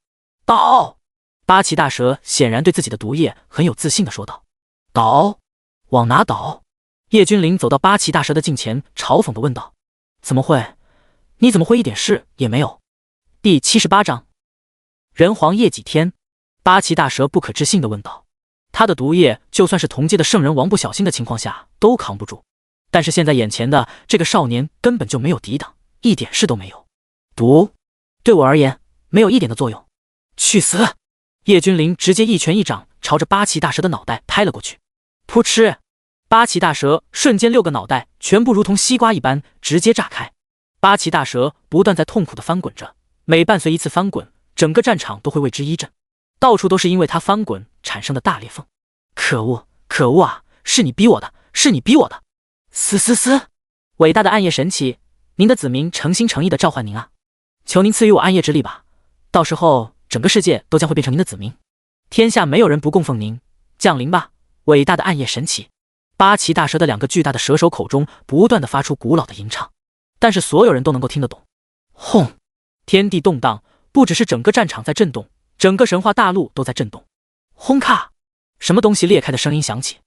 倒！八岐大蛇显然对自己的毒液很有自信的说道。倒？往哪倒？叶君临走到八岐大蛇的近前，嘲讽的问道。怎么会？你怎么会一点事也没有？第78章，人皇叶几天。八岐大蛇不可置信的问道。他的毒液就算是同阶的圣人王不小心的情况下都扛不住，但是现在眼前的这个少年根本就没有抵挡，一点事都没有。毒对我而言没有一点的作用。去死！叶君临直接一拳一掌朝着八岐大蛇的脑袋拍了过去。噗嗤！八岐大蛇瞬间6个脑袋全部如同西瓜一般直接炸开。八岐大蛇不断在痛苦的翻滚着，每伴随一次翻滚，整个战场都会为之一震，到处都是因为它翻滚产生的大裂缝。可恶，可恶啊！是你逼我的，是你逼我的！嘶嘶嘶！伟大的暗夜神祇，您的子民诚心诚意的召唤您啊！求您赐予我暗夜之力吧，到时候整个世界都将会变成您的子民，天下没有人不供奉您，降临吧，伟大的暗夜神祇！八岐大蛇的2个巨大的蛇手口中不断的发出古老的吟唱，但是所有人都能够听得懂。轰！天地动荡，不只是整个战场在震动，整个神话大陆都在震动。轰咔！什么东西裂开的声音响起，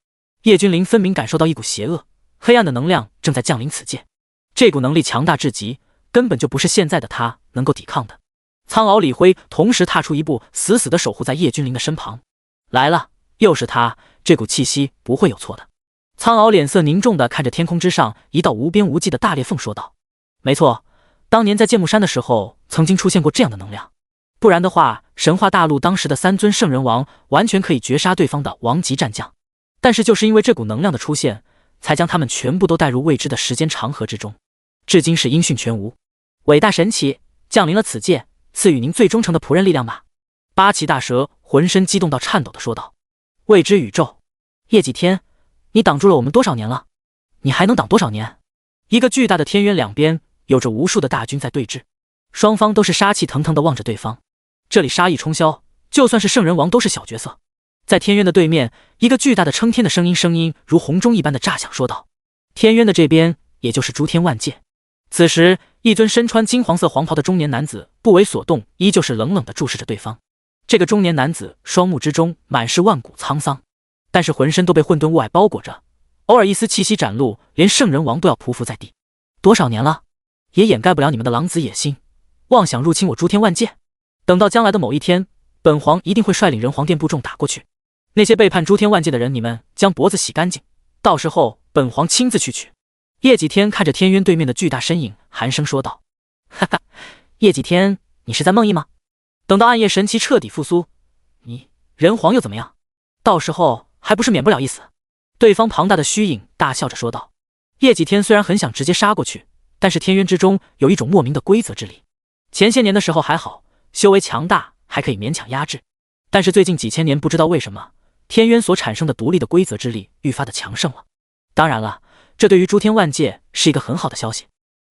叶君临分明感受到一股邪恶、黑暗的能量正在降临此界。这股能力强大至极，根本就不是现在的他能够抵抗的。苍敖李辉同时踏出一步，死死地守护在叶君临的身旁。来了，又是他，这股气息不会有错的。苍敖脸色凝重地看着天空之上一道无边无际的大裂缝，说道：没错，当年在剑木山的时候曾经出现过这样的能量，不然的话神话大陆当时的3尊圣人王完全可以绝杀对方的王级战将，但是就是因为这股能量的出现，才将他们全部都带入未知的时间长河之中，至今是音讯全无。伟大神祇降临了此界，赐予您最忠诚的仆人力量吧。八岐大蛇浑身激动到颤抖地说道。未知宇宙，叶几天，你挡住了我们多少年了？你还能挡多少年？一个巨大的天渊两边有着无数的大军在对峙，双方都是杀气腾腾地望着对方，这里杀意冲霄，就算是圣人王都是小角色。在天渊的对面，一个巨大的称天的声音如洪钟一般的炸响，说道。天渊的这边也就是诸天万界。此时一尊身穿金黄色黄袍的中年男子不为所动，依旧是冷冷地注视着对方。这个中年男子双目之中满是万古沧桑，但是浑身都被混沌雾霭包裹着，偶尔一丝气息展露，连圣人王都要匍匐在地。多少年了，也掩盖不了你们的狼子野心，妄想入侵我诸天万界。等到将来的某一天，本皇一定会率领人皇殿部众打过去，那些背叛诸天万界的人，你们将脖子洗干净，到时候本皇亲自去取。叶几天看着天渊对面的巨大身影，寒声说道。哈哈，叶几天，你是在梦呓吗？等到暗夜神奇彻底复苏，你人皇又怎么样？到时候还不是免不了一死？对方庞大的虚影大笑着说道。叶几天虽然很想直接杀过去，但是天渊之中有一种莫名的规则之力。前些年的时候还好，修为强大还可以勉强压制，但是最近几千年不知道为什么，天渊所产生的独立的规则之力愈发的强盛了。当然了，这对于诸天万界是一个很好的消息，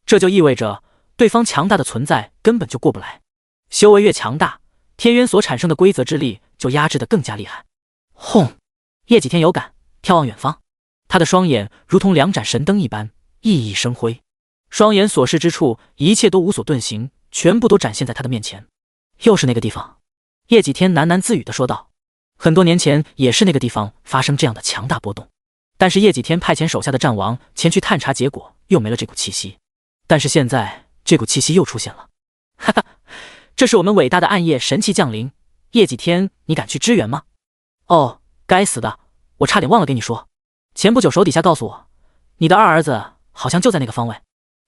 这就意味着对方强大的存在根本就过不来。修为越强大，天渊所产生的规则之力就压制得更加厉害。轰！叶几天有感，眺望远方，他的双眼如同两盏神灯一般熠熠生辉，双眼所视之处，一切都无所遁形，全部都展现在他的面前。又是那个地方，叶几天喃喃自语地说道。很多年前也是那个地方发生这样的强大波动，但是叶几天派遣手下的战王前去探查，结果又没了这股气息。但是现在这股气息又出现了，哈哈，这是我们伟大的暗夜神器降临。叶几天，你敢去支援吗？哦，该死的，我差点忘了跟你说，前不久手底下告诉我，你的二儿子好像就在那个方位。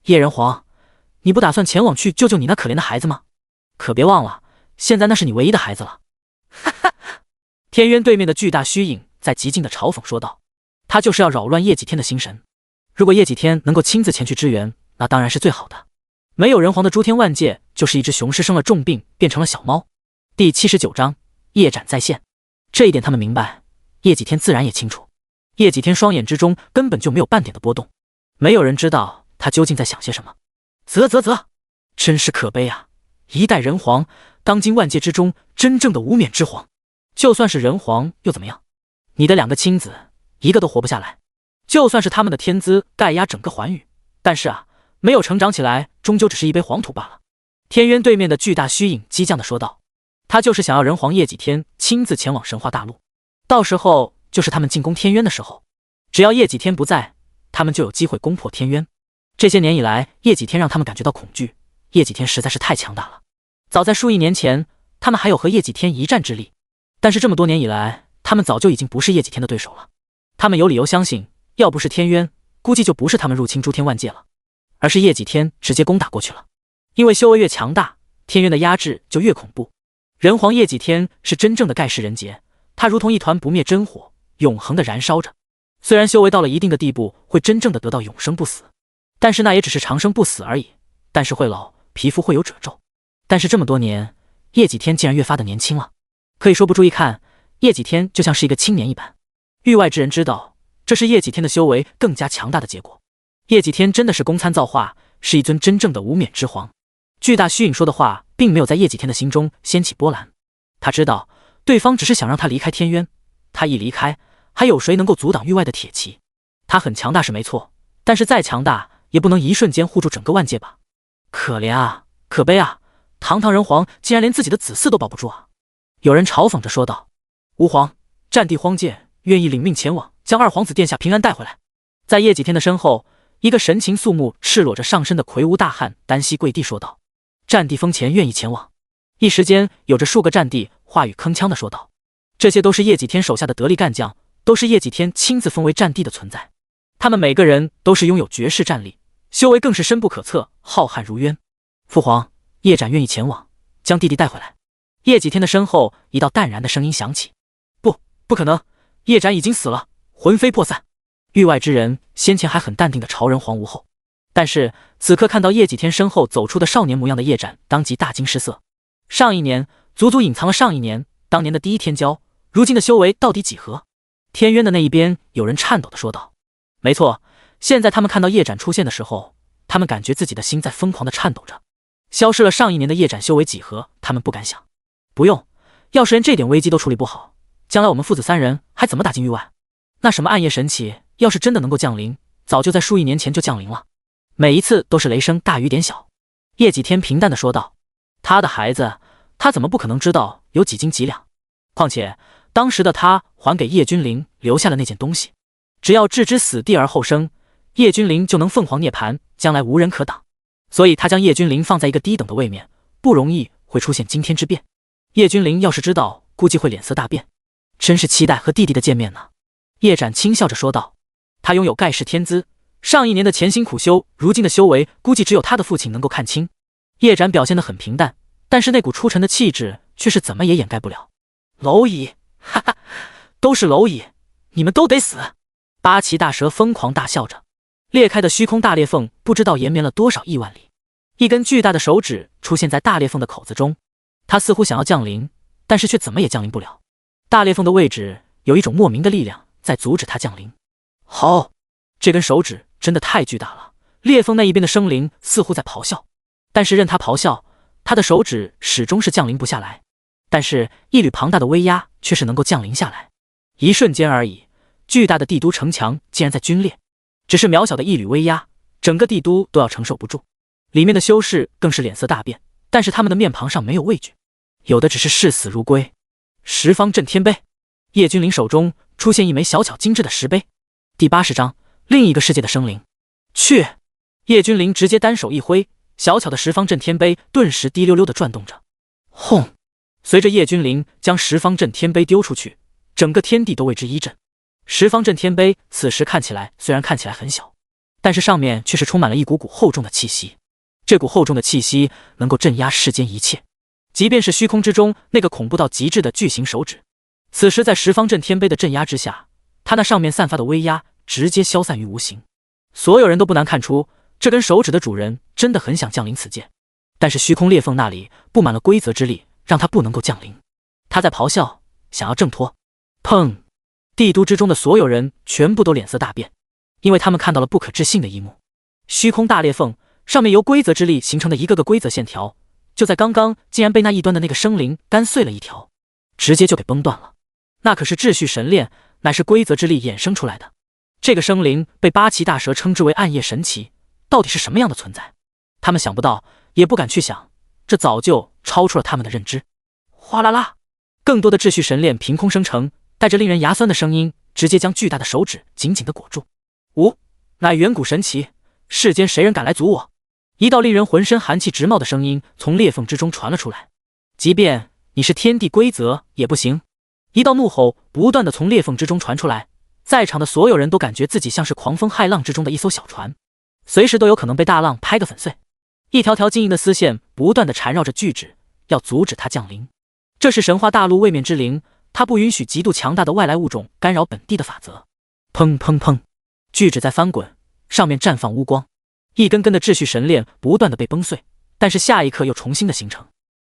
叶人皇，你不打算前往去救救你那可怜的孩子吗？可别忘了，现在那是你唯一的孩子了。哈哈，天渊对面的巨大虚影在极尽的嘲讽说道，他就是要扰乱叶几天的心神。如果叶几天能够亲自前去支援，那当然是最好的。没有人皇的诸天万界就是一只雄狮生了重病变成了小猫。第79章夜斩再现。这一点他们明白，叶几天自然也清楚。叶几天双眼之中根本就没有半点的波动，没有人知道他究竟在想些什么。啧，真是可悲啊！一代人皇，当今万界之中真正的无冕之皇，就算是人皇又怎么样？你的两个亲子一个都活不下来，就算是他们的天资盖压整个寰宇，但是啊，没有成长起来，终究只是一杯黄土罢了。天渊对面的巨大虚影激将地说道，他就是想要人皇叶几天亲自前往神话大陆，到时候就是他们进攻天渊的时候，只要叶几天不在，他们就有机会攻破天渊。这些年以来，叶几天让他们感觉到恐惧，叶几天实在是太强大了。早在数亿年前，他们还有和叶几天一战之力，但是这么多年以来，他们早就已经不是叶几天的对手了。他们有理由相信，要不是天渊，估计就不是他们入侵诸天万界了，而是叶几天直接攻打过去了。因为修为越强大，天渊的压制就越恐怖。人皇叶几天是真正的盖世人杰，他如同一团不灭真火，永恒的燃烧着。虽然修为到了一定的地步，会真正的得到永生不死，但是那也只是长生不死而已。但是会老，皮肤会有褶皱。但是这么多年，叶几天竟然越发的年轻了，可以说不注意看，叶几天就像是一个青年一般。域外之人知道，这是叶几天的修为更加强大的结果。叶几天真的是公参造化，是一尊真正的无冕之皇。巨大虚影说的话并没有在叶几天的心中掀起波澜，他知道对方只是想让他离开天渊，他一离开，还有谁能够阻挡域外的铁骑？他很强大是没错，但是再强大也不能一瞬间护住整个万界吧？可怜啊，可悲啊，堂堂人皇竟然连自己的子嗣都保不住啊！有人嘲讽着说道。吾皇，战地荒界，愿意领命前往，将二皇子殿下平安带回来。在叶几天的身后，一个神情肃穆、赤裸着上身的魁梧大汉单膝跪地说道。战地封前愿意前往。一时间有着数个战地话语铿锵地说道，这些都是叶几天手下的得力干将，都是叶几天亲自封为战地的存在。他们每个人都是拥有绝世战力，修为更是深不可测，浩瀚如渊。父皇，叶斩愿意前往，将弟弟带回来。叶几天的身后一道淡然的声音响起。不可能，叶斩已经死了，魂飞魄散。域外之人先前还很淡定的朝人皇无后，但是此刻看到叶几天身后走出的少年模样的叶斩，当即大惊失色。上一年足足隐藏了上一年，当年的第一天骄，如今的修为到底几何？天渊的那一边有人颤抖地说道。没错，现在他们看到叶斩出现的时候，他们感觉自己的心在疯狂地颤抖着。消失了上一年的叶斩修为几何，他们不敢想。不用，要是连这点危机都处理不好，将来我们父子三人还怎么打进域外？那什么暗夜神奇，要是真的能够降临，早就在数亿年前就降临了。每一次都是雷声大雨点小。叶几天平淡地说道。他的孩子，他怎么不可能知道有几斤几两？况且当时的他还给叶君灵留下了那件东西，只要置之死地而后生，叶君灵就能凤凰涅槃，将来无人可挡。所以他将叶君灵放在一个低等的位面，不容易会出现惊天之变。叶君灵要是知道，估计会脸色大变。真是期待和弟弟的见面呢。叶斩轻笑着说道。他拥有盖世天资，上一年的潜心苦修，如今的修为估计只有他的父亲能够看清。叶斩表现得很平淡，但是那股出尘的气质却是怎么也掩盖不了。蝼蚁，哈哈，都是蝼蚁，你们都得死！八岐大蛇疯狂大笑着，裂开的虚空大裂缝不知道延绵了多少亿万里。一根巨大的手指出现在大裂缝的口子中，它似乎想要降临，但是却怎么也降临不了。大裂缝的位置有一种莫名的力量在阻止它降临。好，这根手指真的太巨大了，裂缝那一边的生灵似乎在咆哮，但是任它咆哮，它的手指始终是降临不下来。但是一缕庞大的威压却是能够降临下来。一瞬间而已，巨大的帝都城墙竟然在皲裂。只是渺小的一缕威压，整个帝都都要承受不住。里面的修士更是脸色大变，但是他们的面庞上没有畏惧，有的只是视死如归。十方震天碑，叶君临手中出现一枚小巧精致的石碑。第80章，另一个世界的生灵。去！叶君临直接单手一挥，小巧的十方震天碑顿时滴溜溜地转动着。轰！随着叶君临将十方震天碑丢出去，整个天地都为之一震。十方震天碑此时虽然看起来很小，但是上面却是充满了一股股厚重的气息。这股厚重的气息能够镇压世间一切，即便是虚空之中那个恐怖到极致的巨型手指。此时在十方震天碑的镇压之下，它那上面散发的威压直接消散于无形。所有人都不难看出，这根手指的主人真的很想降临此界，但是虚空裂缝那里布满了规则之力，让他不能够降临。他在咆哮，想要挣脱。砰！帝都之中的所有人全部都脸色大变，因为他们看到了不可置信的一幕。虚空大裂缝上面由规则之力形成的一个个规则线条，就在刚刚竟然被那一端的那个生灵干碎了一条，直接就给崩断了。那可是秩序神链，乃是规则之力衍生出来的。这个生灵被八岐大蛇称之为暗夜神奇，到底是什么样的存在？他们想不到，也不敢去想，这早就超出了他们的认知。哗啦啦，更多的秩序神链凭空生成，带着令人牙酸的声音，直接将巨大的手指紧紧地裹住。乃远古神奇，世间谁人敢来阻我？一道令人浑身寒气直冒的声音从裂缝之中传了出来。即便你是天地规则也不行。一道怒吼不断地从裂缝之中传出来，在场的所有人都感觉自己像是狂风骇浪之中的一艘小船，随时都有可能被大浪拍个粉碎。一条条晶莹的丝线不断地缠绕着巨指，要阻止它降临。这是神话大陆位面之灵，它不允许极度强大的外来物种干扰本地的法则。砰砰砰，巨指在翻滚，上面绽放乌光，一根根的秩序神链不断地被崩碎，但是下一刻又重新的形成。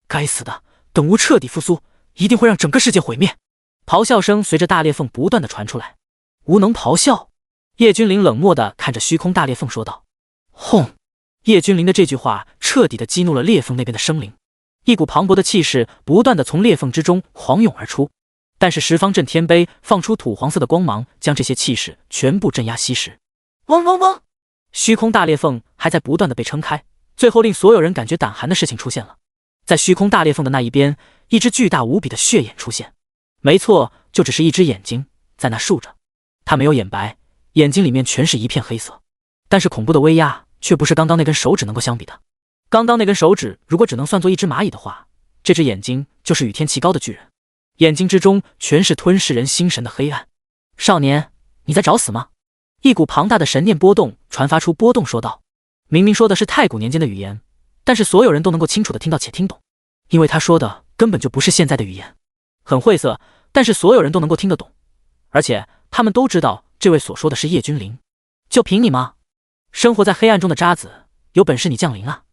该死的，等吾彻底复苏，一定会让整个世界毁灭！咆哮声随着大裂缝不断地传出来。无能咆哮！叶君临冷漠地看着虚空大裂缝说道。轰！叶君临的这句话彻底地激怒了裂缝那边的生灵，一股磅礴的气势不断地从裂缝之中狂涌而出。但是十方震天碑放出土黄色的光芒，将这些气势全部镇压吸食。嗡嗡嗡！虚空大裂缝还在不断地被撑开，最后令所有人感觉胆寒的事情出现了。在虚空大裂缝的那一边，一只巨大无比的血眼出现。没错，就只是一只眼睛在那竖着，它没有眼白，眼睛里面全是一片黑色。但是恐怖的威压却不是刚刚那根手指能够相比的。刚刚那根手指如果只能算作一只蚂蚁的话，这只眼睛就是与天齐高的巨人，眼睛之中全是吞噬人心神的黑暗。少年，你在找死吗？一股庞大的神念波动传发出，波动说道。明明说的是太古年间的语言，但是所有人都能够清楚地听到且听懂，因为他说的根本就不是现在的语言，很晦涩，但是所有人都能够听得懂，而且他们都知道这位所说的是叶君临。就凭你吗？生活在黑暗中的渣子，有本事你降临啊！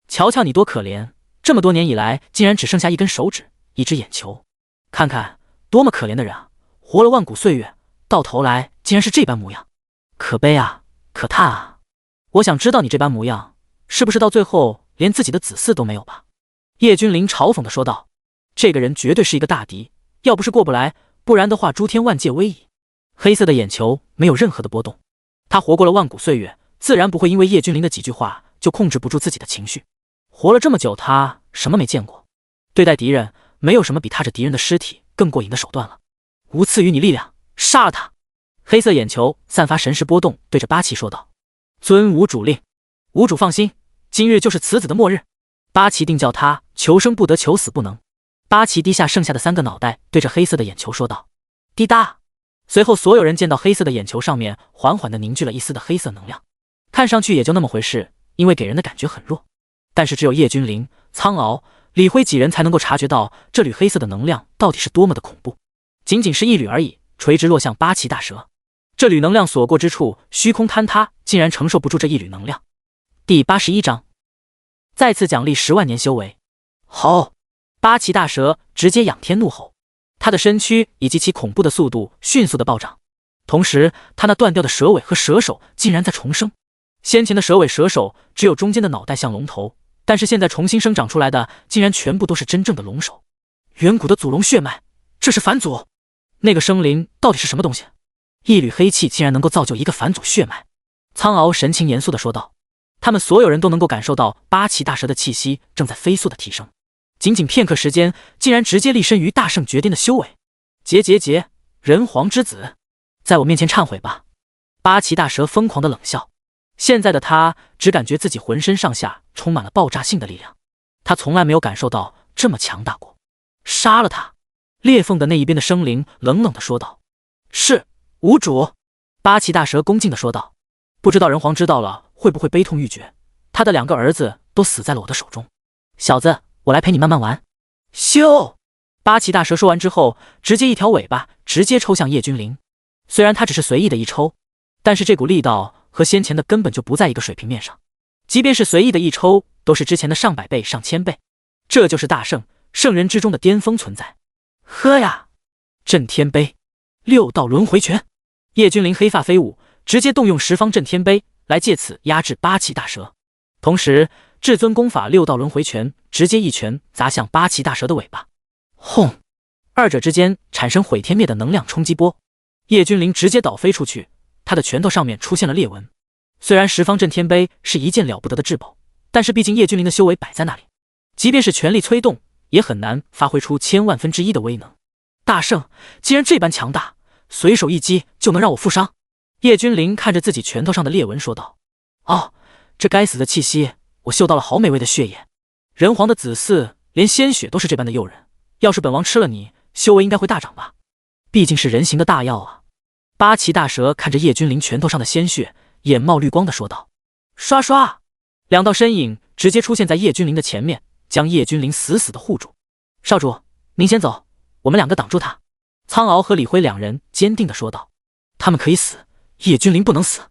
瞧瞧你多可怜，这么多年以来竟然只剩下一根手指，一只眼球，看看多么可怜的人啊！活了万古岁月，到头来竟然是这般模样，可悲啊，可叹啊！我想知道你这般模样，是不是到最后连自己的子嗣都没有吧？叶君临嘲讽地说道。这个人绝对是一个大敌，要不是过不来，不然的话诸天万界危矣。黑色的眼球没有任何的波动，他活过了万古岁月，自然不会因为叶君临的几句话就控制不住自己的情绪。活了这么久，他什么没见过？对待敌人，没有什么比踏着敌人的尸体更过瘾的手段了。吾赐予你力量，杀了他！黑色眼球散发神识波动，对着八岐说道。遵吾主令。吾主放心，今日就是此子的末日。八岐定叫他求生不得，求死不能。八岐低下剩下的3个脑袋，对着黑色的眼球说道。滴答！随后所有人见到黑色的眼球上面缓缓地凝聚了一丝的黑色能量，看上去也就那么回事，因为给人的感觉很弱。但是只有叶君临、苍敖、李辉几人才能够察觉到这缕黑色的能量到底是多么的恐怖。仅仅是一缕而已，垂直落向八岐大蛇。这缕能量所过之处，虚空坍塌，竟然承受不住这一缕能量。第81章，再次奖励10万年修为。吼！八岐大蛇直接仰天怒吼，它的身躯以及其恐怖的速度迅速的暴涨，同时它那断掉的蛇尾和蛇首竟然在重生。先前的蛇尾蛇首只有中间的脑袋像龙头，但是现在重新生长出来的竟然全部都是真正的龙首。远古的祖龙血脉，这是返祖。那个生灵到底是什么东西？一缕黑气竟然能够造就一个返祖血脉。苍敖神情严肃地说道。他们所有人都能够感受到八岐大蛇的气息正在飞速的提升，仅仅片刻时间，竟然直接立身于大圣绝巅的修为。结，人皇之子，在我面前忏悔吧！八岐大蛇疯狂的冷笑。现在的他只感觉自己浑身上下充满了爆炸性的力量，他从来没有感受到这么强大过。杀了他！裂缝的那一边的生灵冷冷地说道。是，无主。八岐大蛇恭敬地说道。不知道人皇知道了会不会悲痛欲绝？他的2个儿子都死在了我的手中。小子，我来陪你慢慢玩。咻！八岐大蛇说完之后，直接一条尾巴直接抽向叶君临。虽然他只是随意的一抽，但是这股力道和先前的根本就不在一个水平面上，即便是随意的一抽，都是之前的上百倍、上千倍。这就是大圣，圣人之中的巅峰存在。喝呀！震天杯，6道轮回拳。叶君临黑发飞舞，直接动用10方震天杯来借此压制八岐大蛇。同时，至尊功法6道轮回拳直接一拳砸向八岐大蛇的尾巴。轰！二者之间产生毁天灭的能量冲击波。叶君临直接倒飞出去，他的拳头上面出现了裂纹。虽然10方震天杯是一件了不得的至宝，但是毕竟叶君临的修为摆在那里，即便是全力催动，也很难发挥出1000万分之一的威能。大圣既然这般强大，随手一击就能让我负伤。叶君临看着自己拳头上的裂纹说道。哦，这该死的气息，我嗅到了好美味的血液。人皇的子嗣连鲜血都是这般的诱人，要是本王吃了你，修为应该会大涨吧？毕竟是人形的大药啊。八岐大蛇看着叶君临拳头上的鲜血，眼冒绿光的说道。刷刷，2道身影直接出现在叶君临的前面，将叶君临死死的护住。少主，您先走，我们2个挡住他。苍敖和李辉2人坚定的说道。他们可以死，叶君临不能死。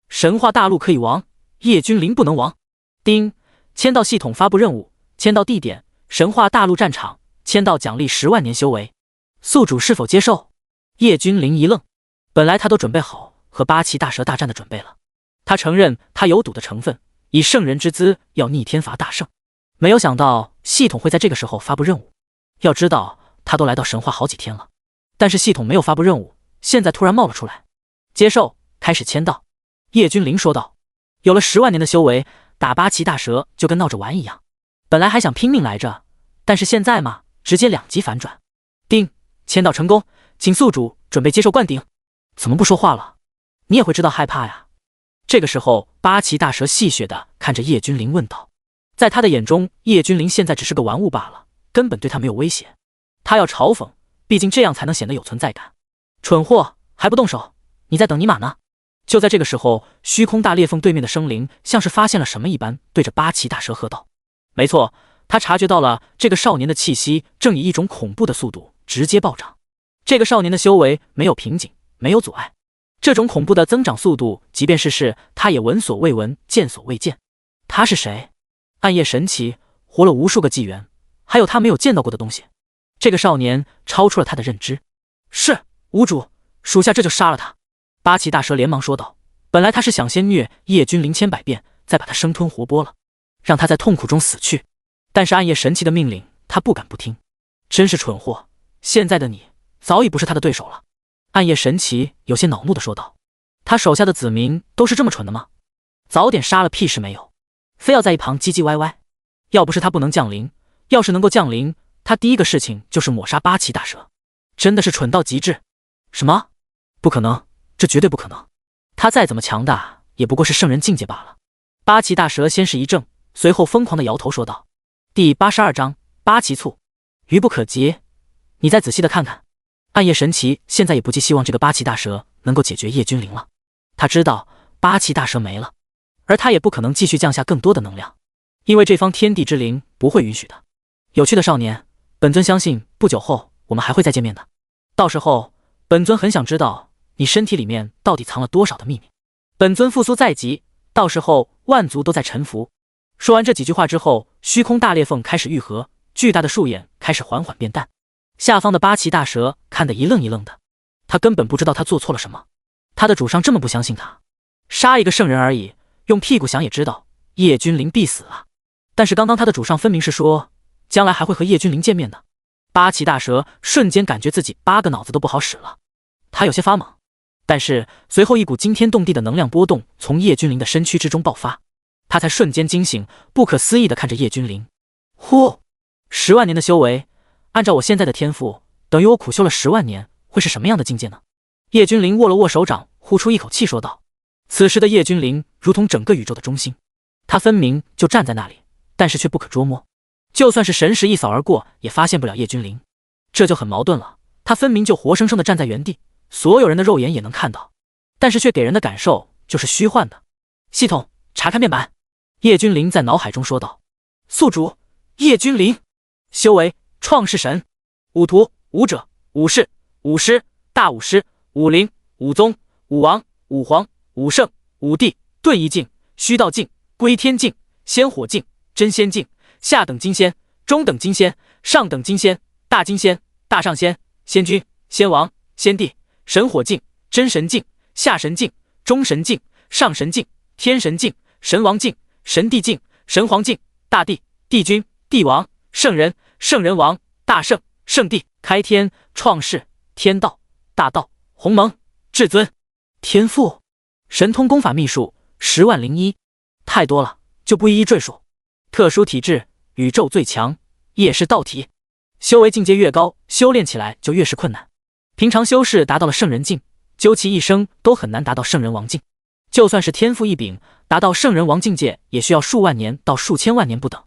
神话大陆可以亡，叶君临不能亡。丁，签到系统发布任务，签到地点神话大陆战场，签到奖励10万年修为。宿主是否接受？叶君临一愣，本来他都准备好和八岐大蛇大战的准备了，他承认他有赌的成分，以圣人之姿要逆天罚大圣，没有想到系统会在这个时候发布任务。要知道他都来到神话好几天了，但是系统没有发布任务，现在突然冒了出来。接受，开始签到。叶君临说道。有了10万年的修为，打八岐大蛇就跟闹着玩一样，本来还想拼命来着，但是现在嘛，直接2级反转。丁，签到成功，请宿主准备接受灌顶。怎么不说话了？你也会知道害怕呀。这个时候，八岐大蛇戏谑的看着叶君临问道。在他的眼中，叶君临现在只是个玩物罢了，根本对他没有威胁。他要嘲讽，毕竟这样才能显得有存在感。蠢货，还不动手？你在等尼玛呢？就在这个时候，虚空大裂缝对面的生灵像是发现了什么一般，对着八岐大蛇喝道。没错，他察觉到了这个少年的气息正以一种恐怖的速度直接暴涨。这个少年的修为没有瓶颈，没有阻碍，这种恐怖的增长速度，即便是他也闻所未闻，见所未见。他是谁？暗夜神奇，活了无数个纪元，还有他没有见到过的东西。这个少年超出了他的认知。是，无主，属下这就杀了他。八岐大蛇连忙说道。本来他是想先虐叶君临千百遍，再把他生吞活剥了，让他在痛苦中死去，但是暗夜神奇的命令他不敢不听。真是蠢货，现在的你早已不是他的对手了。暗夜神奇有些恼怒地说道。他手下的子民都是这么蠢的吗？早点杀了屁事没有，非要在一旁唧唧歪歪。要不是他不能降临，要是能够降临，他第一个事情就是抹杀八岐大蛇。真的是蠢到极致。什么？不可能，这绝对不可能。他再怎么强大，也不过是圣人境界罢了。八岐大蛇先是一怔，随后疯狂地摇头说道。第82章，八岐簇，愚不可及。你再仔细的看看。暗夜神奇现在也不寄希望这个八岐大蛇能够解决叶君临了。他知道八岐大蛇没了，而他也不可能继续降下更多的能量，因为这方天地之灵不会允许的。有趣的少年，本尊相信不久后我们还会再见面的。到时候，本尊很想知道你身体里面到底藏了多少的秘密。本尊复苏在即，到时候万族都在臣服。说完这几句话之后，虚空大裂缝开始愈合，巨大的树眼开始缓缓变淡。下方的八岐大蛇看得一愣一愣的，他根本不知道他做错了什么。他的主上这么不相信他，杀一个圣人而已，用屁股想也知道叶君临必死啊。但是刚刚他的主上分明是说将来还会和叶君临见面的。八岐大蛇瞬间感觉自己8个脑子都不好使了，他有些发懵。但是随后一股惊天动地的能量波动从叶君临的身躯之中爆发，他才瞬间惊醒，不可思议地看着叶君临。呼，10万年的修为，按照我现在的天赋，等于我苦修了10万年，会是什么样的境界呢？叶君临握了握手掌，呼出一口气说道。此时的叶君临如同整个宇宙的中心，他分明就站在那里，但是却不可捉摸，就算是神识一扫而过也发现不了叶君临。这就很矛盾了，他分明就活生生的站在原地，所有人的肉眼也能看到，但是却给人的感受就是虚幻的。系统查看面板，叶君临在脑海中说道。宿主叶君临，修为创世神，武徒、武者、武士、武师、大武师、武灵、武宗、武王、武皇、武圣、武帝、遁意境、虚道境、归天境、仙火境、真仙境、下等金仙、中等金仙、上等金仙、大金仙、大上仙、仙君、仙王、仙帝、神火境、真神境、下神境、中神境、上神境、天神境、神王境、神帝境、神皇境、大帝、帝君、帝王、圣人、圣人王、大圣、圣帝、开天、创世、天道、大道、鸿蒙、至尊、天赋、神通功法秘术10万零一，太多了，就不一一赘述。特殊体质，宇宙最强，夜视道体。修为境界越高，修炼起来就越是困难。平常修士达到了圣人境，究其一生都很难达到圣人王境。就算是天赋异禀，达到圣人王境界也需要数万年到数千万年不等。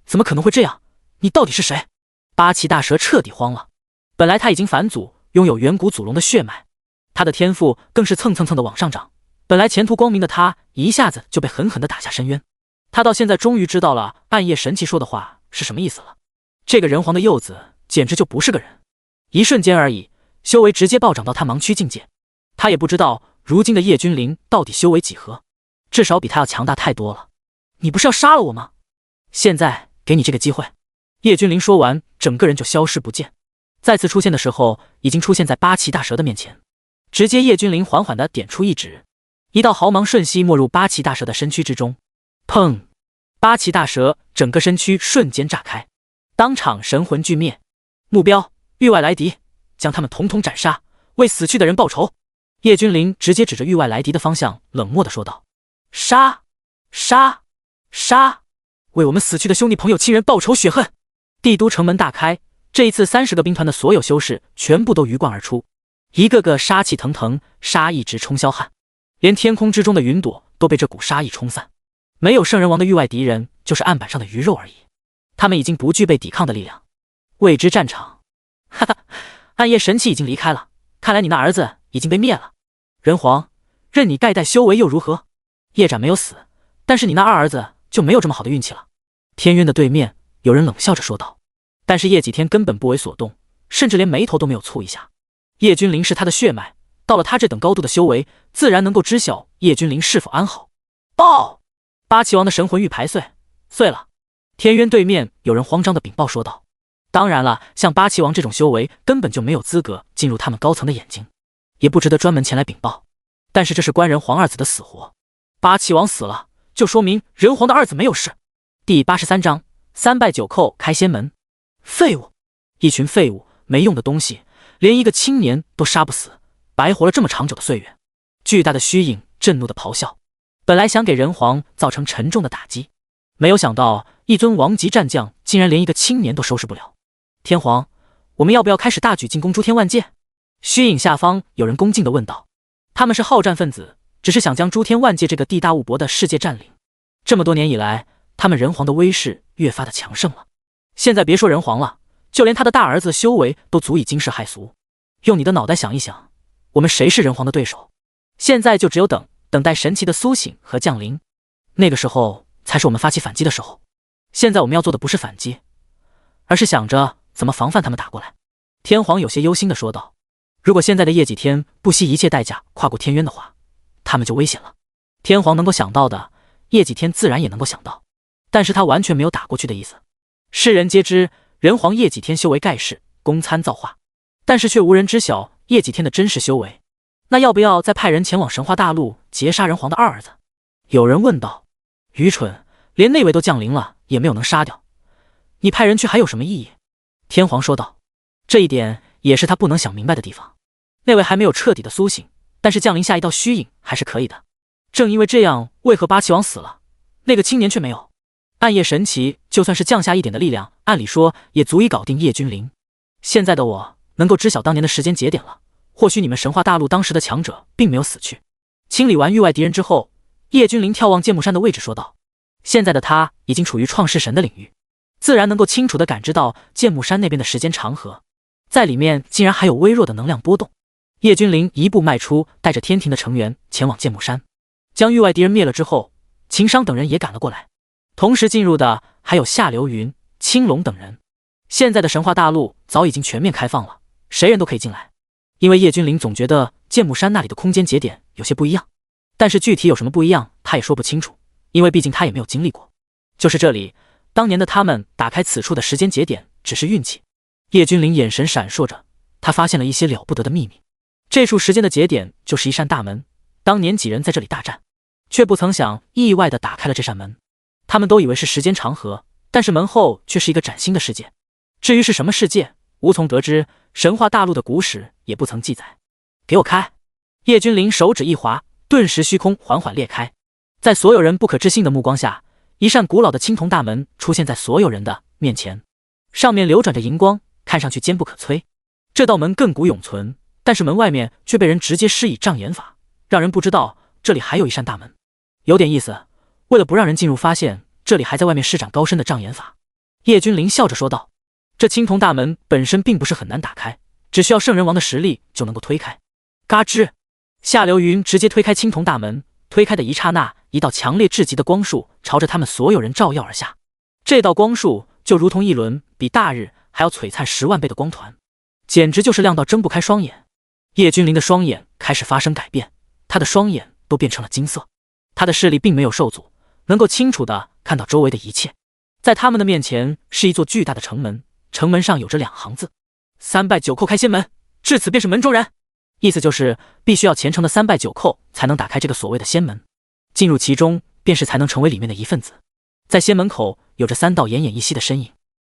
怎么可能会这样？你到底是谁？八岐大蛇彻底慌了。本来他已经返祖，拥有远古祖龙的血脉，他的天赋更是蹭蹭蹭的往上涨。本来前途光明的他，一下子就被狠狠的打下深渊。他到现在终于知道了暗夜神奇说的话是什么意思了。这个人皇的幼子简直就不是个人，一瞬间而已，修为直接暴涨到他盲区境界。他也不知道如今的叶君临到底修为几何，至少比他要强大太多了。你不是要杀了我吗？现在给你这个机会。叶君临说完，整个人就消失不见。再次出现的时候，已经出现在八岐大蛇的面前。直接叶君临缓缓地点出一指，一道毫芒瞬息没入八岐大蛇的身躯之中。砰！八岐大蛇整个身躯瞬间炸开，当场神魂俱灭。目标域外来敌，将他们统统斩杀，为死去的人报仇。叶君临直接指着域外来敌的方向，冷漠地说道：杀！杀！杀！为我们死去的兄弟朋友亲人报仇雪恨！帝都城门大开，这一次30个兵团的所有修士全部都鱼贯而出，一个个杀气腾腾，杀意直冲霄汉，连天空之中的云朵都被这股杀意冲散。没有圣人王的域外敌人，就是案板上的鱼肉而已，他们已经不具备抵抗的力量。未知战场，哈哈，暗夜神器已经离开了，看来你那儿子已经被灭了。人皇，任你盖代修为又如何？叶斩没有死，但是你那二儿子就没有这么好的运气了。天渊的对面有人冷笑着说道，但是叶几天根本不为所动，甚至连眉头都没有蹙一下。叶君临是他的血脉，到了他这等高度的修为，自然能够知晓叶君临是否安好。爆！八岐王的神魂玉牌碎了。天渊对面有人慌张的禀报说道。当然了，像八岐王这种修为根本就没有资格进入他们高层的眼睛，也不值得专门前来禀报。但是这是关人皇二子的死活，八岐王死了，就说明人皇的二子没有事。第83章3败9寇开仙门。废物，一群废物，没用的东西，连一个青年都杀不死，白活了这么长久的岁月。巨大的虚影震怒的咆哮，本来想给人皇造成沉重的打击，没有想到一尊王级战将竟然连一个青年都收拾不了。天皇，我们要不要开始大举进攻诸天万界？虚影下方有人恭敬地问道。他们是好战分子，只是想将诸天万界这个地大物博的世界占领。这么多年以来，他们人皇的威势越发的强盛了。现在别说人皇了，就连他的大儿子的修为都足以惊世骇俗。用你的脑袋想一想，我们谁是人皇的对手？现在就只有等待神奇的苏醒和降临，那个时候才是我们发起反击的时候。现在我们要做的不是反击，而是想着怎么防范他们打过来。天皇有些忧心地说道：“如果现在的叶几天不惜一切代价跨过天渊的话，他们就危险了。”天皇能够想到的，叶几天自然也能够想到，但是他完全没有打过去的意思。世人皆知人皇叶几天修为盖世，功参造化，但是却无人知晓叶几天的真实修为。那要不要再派人前往神话大陆劫杀人皇的二儿子？有人问道。愚蠢，连内卫都降临了，也没有能杀掉，你派人去还有什么意义？天皇说道。这一点也是他不能想明白的地方。内卫还没有彻底的苏醒，但是降临下一道虚影还是可以的。正因为这样，为何八岐王死了，那个青年却没有？暗夜神奇就算是降下一点的力量，按理说也足以搞定叶君临。现在的我能够知晓当年的时间节点了，或许你们神话大陆当时的强者并没有死去。清理完域外敌人之后，叶君临眺望剑木山的位置说道：“现在的他已经处于创世神的领域，自然能够清楚地感知到剑木山那边的时间长河，在里面竟然还有微弱的能量波动。”叶君临一步迈出，带着天庭的成员前往剑木山，将域外敌人灭了之后，秦商等人也赶了过来。同时进入的还有夏流云、青龙等人。现在的神话大陆早已经全面开放了，谁人都可以进来。因为叶君临总觉得剑木山那里的空间节点有些不一样，但是具体有什么不一样他也说不清楚，因为毕竟他也没有经历过。就是这里，当年的他们打开此处的时间节点只是运气。叶君临眼神闪烁着，他发现了一些了不得的秘密。这处时间的节点就是一扇大门，当年几人在这里大战，却不曾想意外地打开了这扇门。他们都以为是时间长河，但是门后却是一个崭新的世界。至于是什么世界，无从得知，神话大陆的古史也不曾记载。给我开！叶君临手指一划，顿时虚空缓缓裂开。在所有人不可置信的目光下，一扇古老的青铜大门出现在所有人的面前，上面流转着银光，看上去坚不可摧。这道门亘古永存，但是门外面却被人直接施以障眼法，让人不知道这里还有一扇大门。有点意思，为了不让人进入发现这里还在外面施展高深的障眼法，叶君临笑着说道：“这青铜大门本身并不是很难打开，只需要圣人王的实力就能够推开。”嘎吱，夏流云直接推开青铜大门，推开的一刹那，一道强烈至极的光束朝着他们所有人照耀而下。这道光束就如同一轮比大日还要璀璨10万倍的光团，简直就是亮到睁不开双眼。叶君临的双眼开始发生改变，他的双眼都变成了金色。他的视力并没有受阻，能够清楚地看到周围的一切。在他们的面前是一座巨大的城门，城门上有着2行字：3拜9叩开仙门，至此便是门中人。意思就是必须要虔诚的3拜9叩才能打开这个所谓的仙门，进入其中便是才能成为里面的一份子。在仙门口有着3道奄奄一息的身影，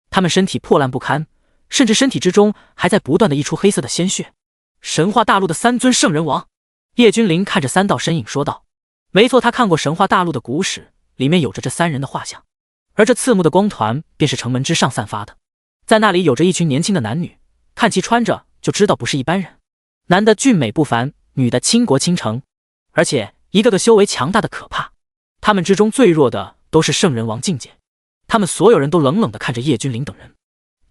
他们身体破烂不堪，甚至身体之中还在不断地溢出黑色的鲜血。神话大陆的3尊圣人王。叶君临看着3道身影说道：“没错，他看过神话大陆的古史，里面有着这3人的画像，而这刺目的光团便是城门之上散发的。在那里有着一群年轻的男女，看其穿着就知道不是一般人。男的俊美不凡，女的倾国倾城，而且一个个修为强大的可怕。他们之中最弱的都是圣人王境界。”他们所有人都冷冷地看着叶君临等人。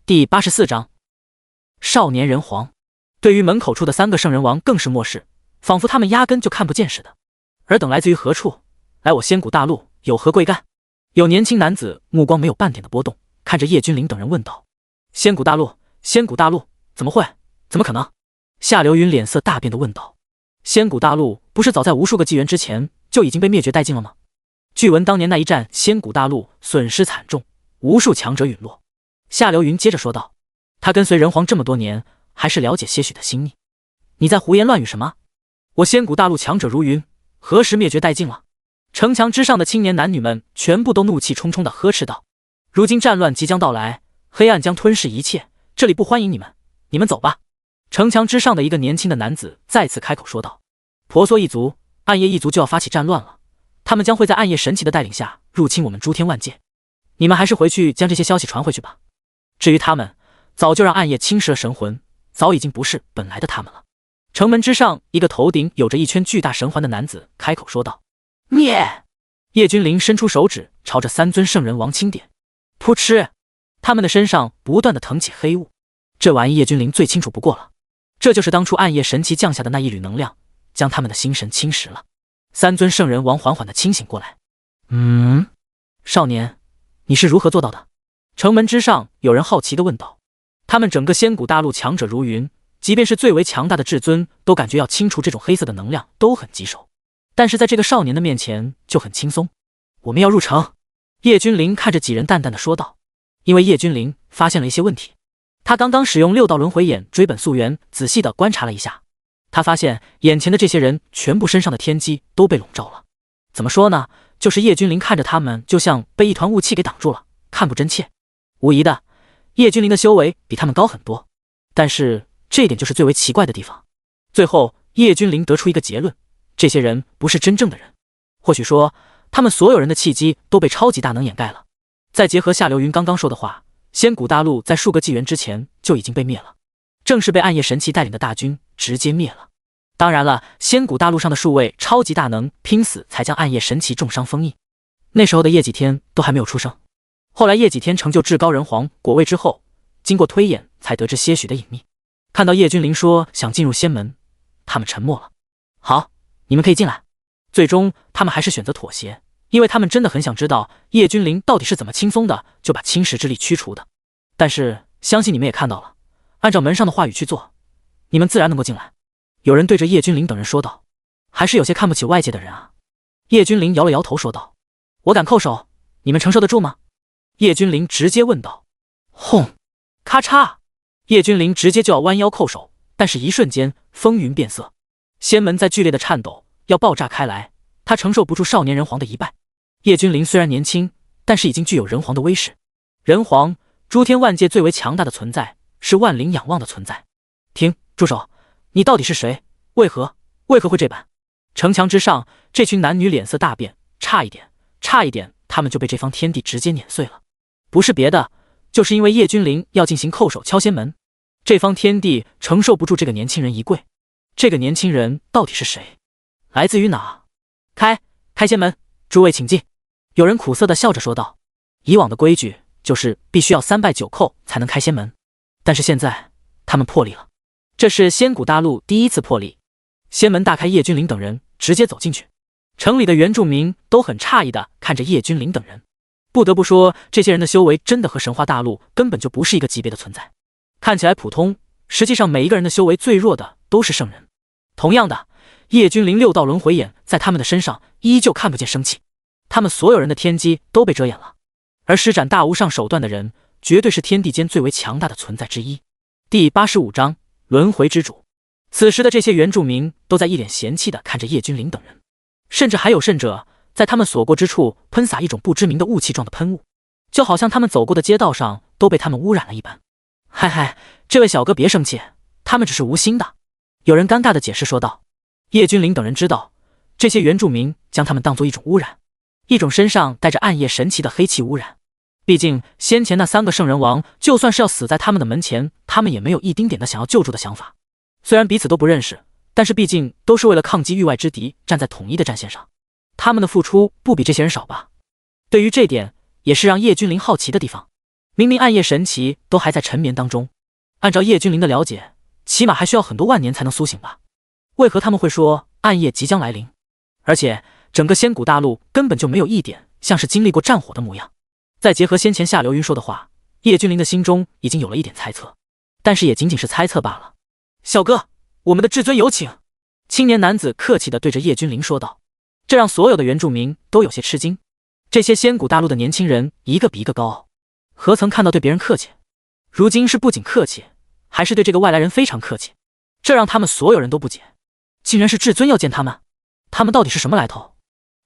第84章，少年人皇。对于门口处的3个圣人王更是漠视，仿佛他们压根就看不见似的。尔等来自于何处？来我仙古大陆有何贵干？有年轻男子目光没有半点的波动，看着叶君临等人问道：“仙古大陆，仙古大陆，怎么会？怎么可能？”夏流云脸色大变地问道：“仙古大陆不是早在无数个纪元之前就已经被灭绝殆尽了吗？据闻当年那一战，仙古大陆损失惨重，无数强者陨落。”夏流云接着说道：“他跟随人皇这么多年，还是了解些许的心秘。你在胡言乱语什么？我仙古大陆强者如云，何时灭绝殆尽了？”城墙之上的青年男女们全部都怒气冲冲地呵斥道：“如今战乱即将到来，黑暗将吞噬一切，这里不欢迎你们，你们走吧。”城墙之上的一个年轻的男子再次开口说道：“婆娑一族、暗夜一族就要发起战乱了，他们将会在暗夜神奇的带领下入侵我们诸天万界。你们还是回去将这些消息传回去吧。至于他们，早就让暗夜侵蚀了神魂，早已经不是本来的他们了。”城门之上，一个头顶有着一圈巨大神环的男子开口说道：“灭！”叶君临伸出手指朝着3尊圣人王轻点，噗嗤，他们的身上不断地腾起黑雾。这玩意叶君临最清楚不过了，这就是当初暗夜神奇降下的那一缕能量，将他们的心神侵蚀了。3尊圣人王缓缓地清醒过来。少年，你是如何做到的？城门之上，有人好奇地问道：“他们整个仙谷大陆强者如云，即便是最为强大的至尊，都感觉要清除这种黑色的能量都很棘手。但是在这个少年的面前就很轻松。我们要入城。”叶君临看着几人淡淡的说道。因为叶君临发现了一些问题，他刚刚使用6道轮回眼追本溯源，仔细的观察了一下，他发现眼前的这些人全部身上的天机都被笼罩了。怎么说呢？就是叶君临看着他们，就像被一团雾气给挡住了，看不真切。无疑的，叶君临的修为比他们高很多，但是这一点就是最为奇怪的地方。最后，叶君临得出一个结论：这些人不是真正的人。或许说，他们所有人的契机都被超级大能掩盖了。再结合夏流云刚刚说的话，仙谷大陆在数个纪元之前就已经被灭了，正是被暗夜神奇带领的大军直接灭了。当然了，仙谷大陆上的数位超级大能拼死才将暗夜神奇重伤封印。那时候的叶几天都还没有出生。后来叶几天成就至高人皇果位之后，经过推演才得知些许的隐秘。看到叶君临说想进入仙门，他们沉默了。好，你们可以进来。最终他们还是选择妥协，因为他们真的很想知道叶君临到底是怎么轻松的就把侵蚀之力驱除的。但是相信你们也看到了，按照门上的话语去做，你们自然能够进来。有人对着叶君临等人说道。还是有些看不起外界的人啊。叶君临摇了摇头说道。我敢叩首，你们承受得住吗？叶君临直接问道。轰！咔嚓！叶君临直接就要弯腰叩首，但是一瞬间风云变色，仙门在剧烈的颤抖，要爆炸开来。他承受不住少年人皇的一败。叶君临虽然年轻，但是已经具有人皇的威势。人皇，诸天万界最为强大的存在，是万灵仰望的存在。停，住手！你到底是谁？为何会这般？城墙之上，这群男女脸色大变，差一点，他们就被这方天地直接碾碎了。不是别的，就是因为叶君临要进行叩首敲仙门，这方天地承受不住这个年轻人一跪。这个年轻人到底是谁？来自于哪？开仙门，诸位请进。有人苦涩地笑着说道。以往的规矩就是必须要3拜9叩才能开仙门，但是现在他们破例了，这是仙谷大陆第一次破例。仙门大开，叶君临等人直接走进去。城里的原住民都很诧异地看着叶君临等人，不得不说，这些人的修为真的和神话大陆根本就不是一个级别的存在。看起来普通，实际上每一个人的修为最弱的都是圣人。同样的，叶君临6道轮回眼在他们的身上依旧看不见生气，他们所有人的天机都被遮掩了。而施展大无上手段的人，绝对是天地间最为强大的存在之一。第85章轮回之主。此时的这些原住民都在一脸嫌弃地看着叶君临等人，甚至还有甚者在他们所过之处喷洒一种不知名的雾气状的喷雾，就好像他们走过的街道上都被他们污染了一般。嗨，这位小哥别生气，他们只是无心的。有人尴尬地解释说道。叶君临等人知道，这些原住民将他们当作一种污染，一种身上带着暗夜神奇的黑气污染。毕竟先前那3个圣人王就算是要死在他们的门前，他们也没有一丁点的想要救助的想法。虽然彼此都不认识，但是毕竟都是为了抗击域外之敌，站在统一的战线上，他们的付出不比这些人少吧？对于这点，也是让叶君临好奇的地方。明明暗夜神奇都还在沉眠当中，按照叶君临的了解，起码还需要很多万年才能苏醒吧？为何他们会说暗夜即将来临？而且整个仙谷大陆根本就没有一点像是经历过战火的模样。再结合先前夏流云说的话，叶君临的心中已经有了一点猜测，但是也仅仅是猜测罢了。小哥，我们的至尊有请。青年男子客气地对着叶君临说道，这让所有的原住民都有些吃惊。这些仙谷大陆的年轻人一个比一个高傲，何曾看到对别人客气？如今是不仅客气，还是对这个外来人非常客气，这让他们所有人都不解，竟然是至尊要见他们，他们到底是什么来头？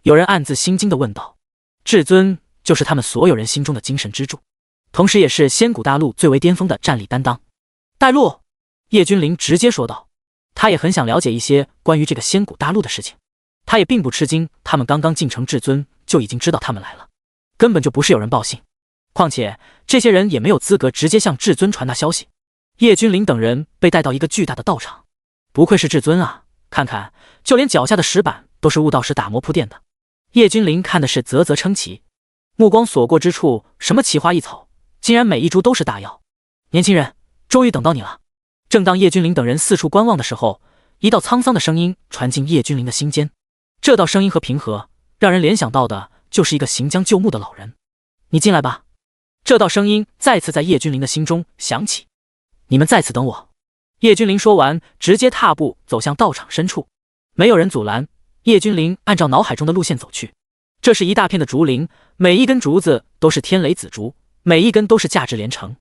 有人暗自心惊地问道。至尊就是他们所有人心中的精神支柱，同时也是仙谷大陆最为巅峰的战力担当。带路！叶君临直接说道。他也很想了解一些关于这个仙谷大陆的事情，他也并不吃惊，他们刚刚进城，至尊就已经知道他们来了，根本就不是有人报信。况且这些人也没有资格直接向至尊传达消息。叶君临等人被带到一个巨大的道场，不愧是至尊啊，看看就连脚下的石板都是悟道石打磨铺垫的。叶君临看的是啧啧称奇，目光所过之处，什么奇花异草，竟然每一株都是大药。年轻人，终于等到你了。正当叶君临等人四处观望的时候，一道沧桑的声音传进叶君临的心间。这道声音和平和，让人联想到的就是一个行将就木的老人。你进来吧。这道声音再次在叶君临的心中响起：“你们在此等我。”叶君临说完，直接踏步走向道场深处，没有人阻拦。叶君临按照脑海中的路线走去。这是一大片的竹林，每一根竹子都是天雷紫竹，每一根都是价值连城。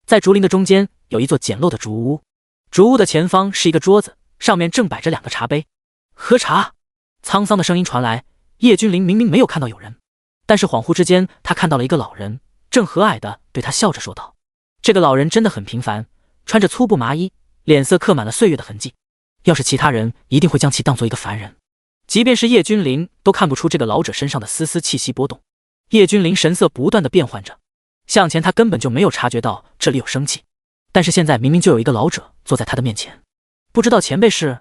在竹林的中间有一座简陋的竹屋，竹屋的前方是一个桌子，上面正摆着2个茶杯。喝茶，沧桑的声音传来。叶君临明明没有看到有人，但是恍惚之间，他看到了一个老人，正和蔼地对他笑着说道。这个老人真的很平凡，穿着粗布麻衣，脸色刻满了岁月的痕迹。要是其他人，一定会将其当作一个凡人。即便是叶君临都看不出这个老者身上的丝丝气息波动。叶君临神色不断地变换着，向前他根本就没有察觉到这里有生气，但是现在明明就有一个老者坐在他的面前。不知道前辈是？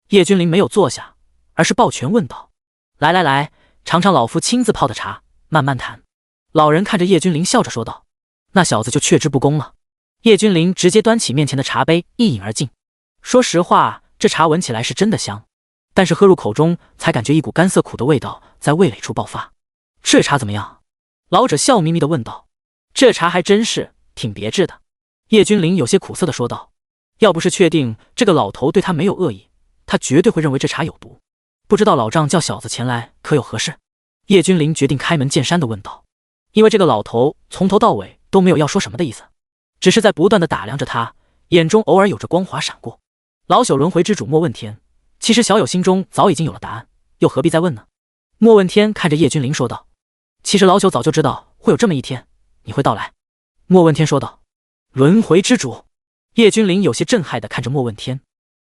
叶君临没有坐下，而是抱拳问道：“来来来，尝尝老夫亲自泡的茶，慢慢谈。”老人看着叶君临笑着说道：“那小子就却之不恭了。”叶君临直接端起面前的茶杯一饮而尽。说实话，这茶闻起来是真的香，但是喝入口中才感觉一股干涩苦的味道在味蕾处爆发。这茶怎么样？老者笑眯眯地问道。这茶还真是挺别致的。叶君临有些苦涩地说道。要不是确定这个老头对他没有恶意，他绝对会认为这茶有毒。不知道老丈叫小子前来可有何事？叶君临决定开门见山地问道。因为这个老头从头到尾都没有要说什么的意思，只是在不断地打量着他，眼中偶尔有着光华闪过。老朽轮回之主莫问天，其实小友心中早已经有了答案，又何必再问呢？莫问天看着叶君临说道。其实老朽早就知道会有这么一天，你会到来。莫问天说道。轮回之主？叶君临有些震撼地看着莫问天，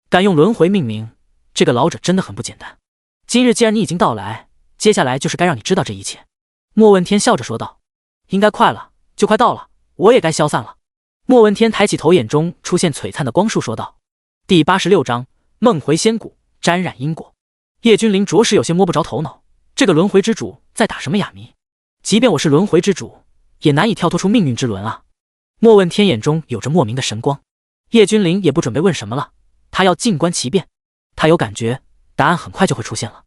敢用轮回命名，这个老者真的很不简单。今日既然你已经到来，接下来就是该让你知道这一切。莫问天笑着说道。应该快了，就快到了，我也该消散了。莫问天抬起头，眼中出现璀璨的光束说道。第86章梦回仙谷，沾染因果。叶君临着实有些摸不着头脑，这个轮回之主在打什么哑谜？即便我是轮回之主，也难以跳脱出命运之轮啊。莫问天眼中有着莫名的神光。叶君临也不准备问什么了，他要静观其变。他有感觉，答案很快就会出现了。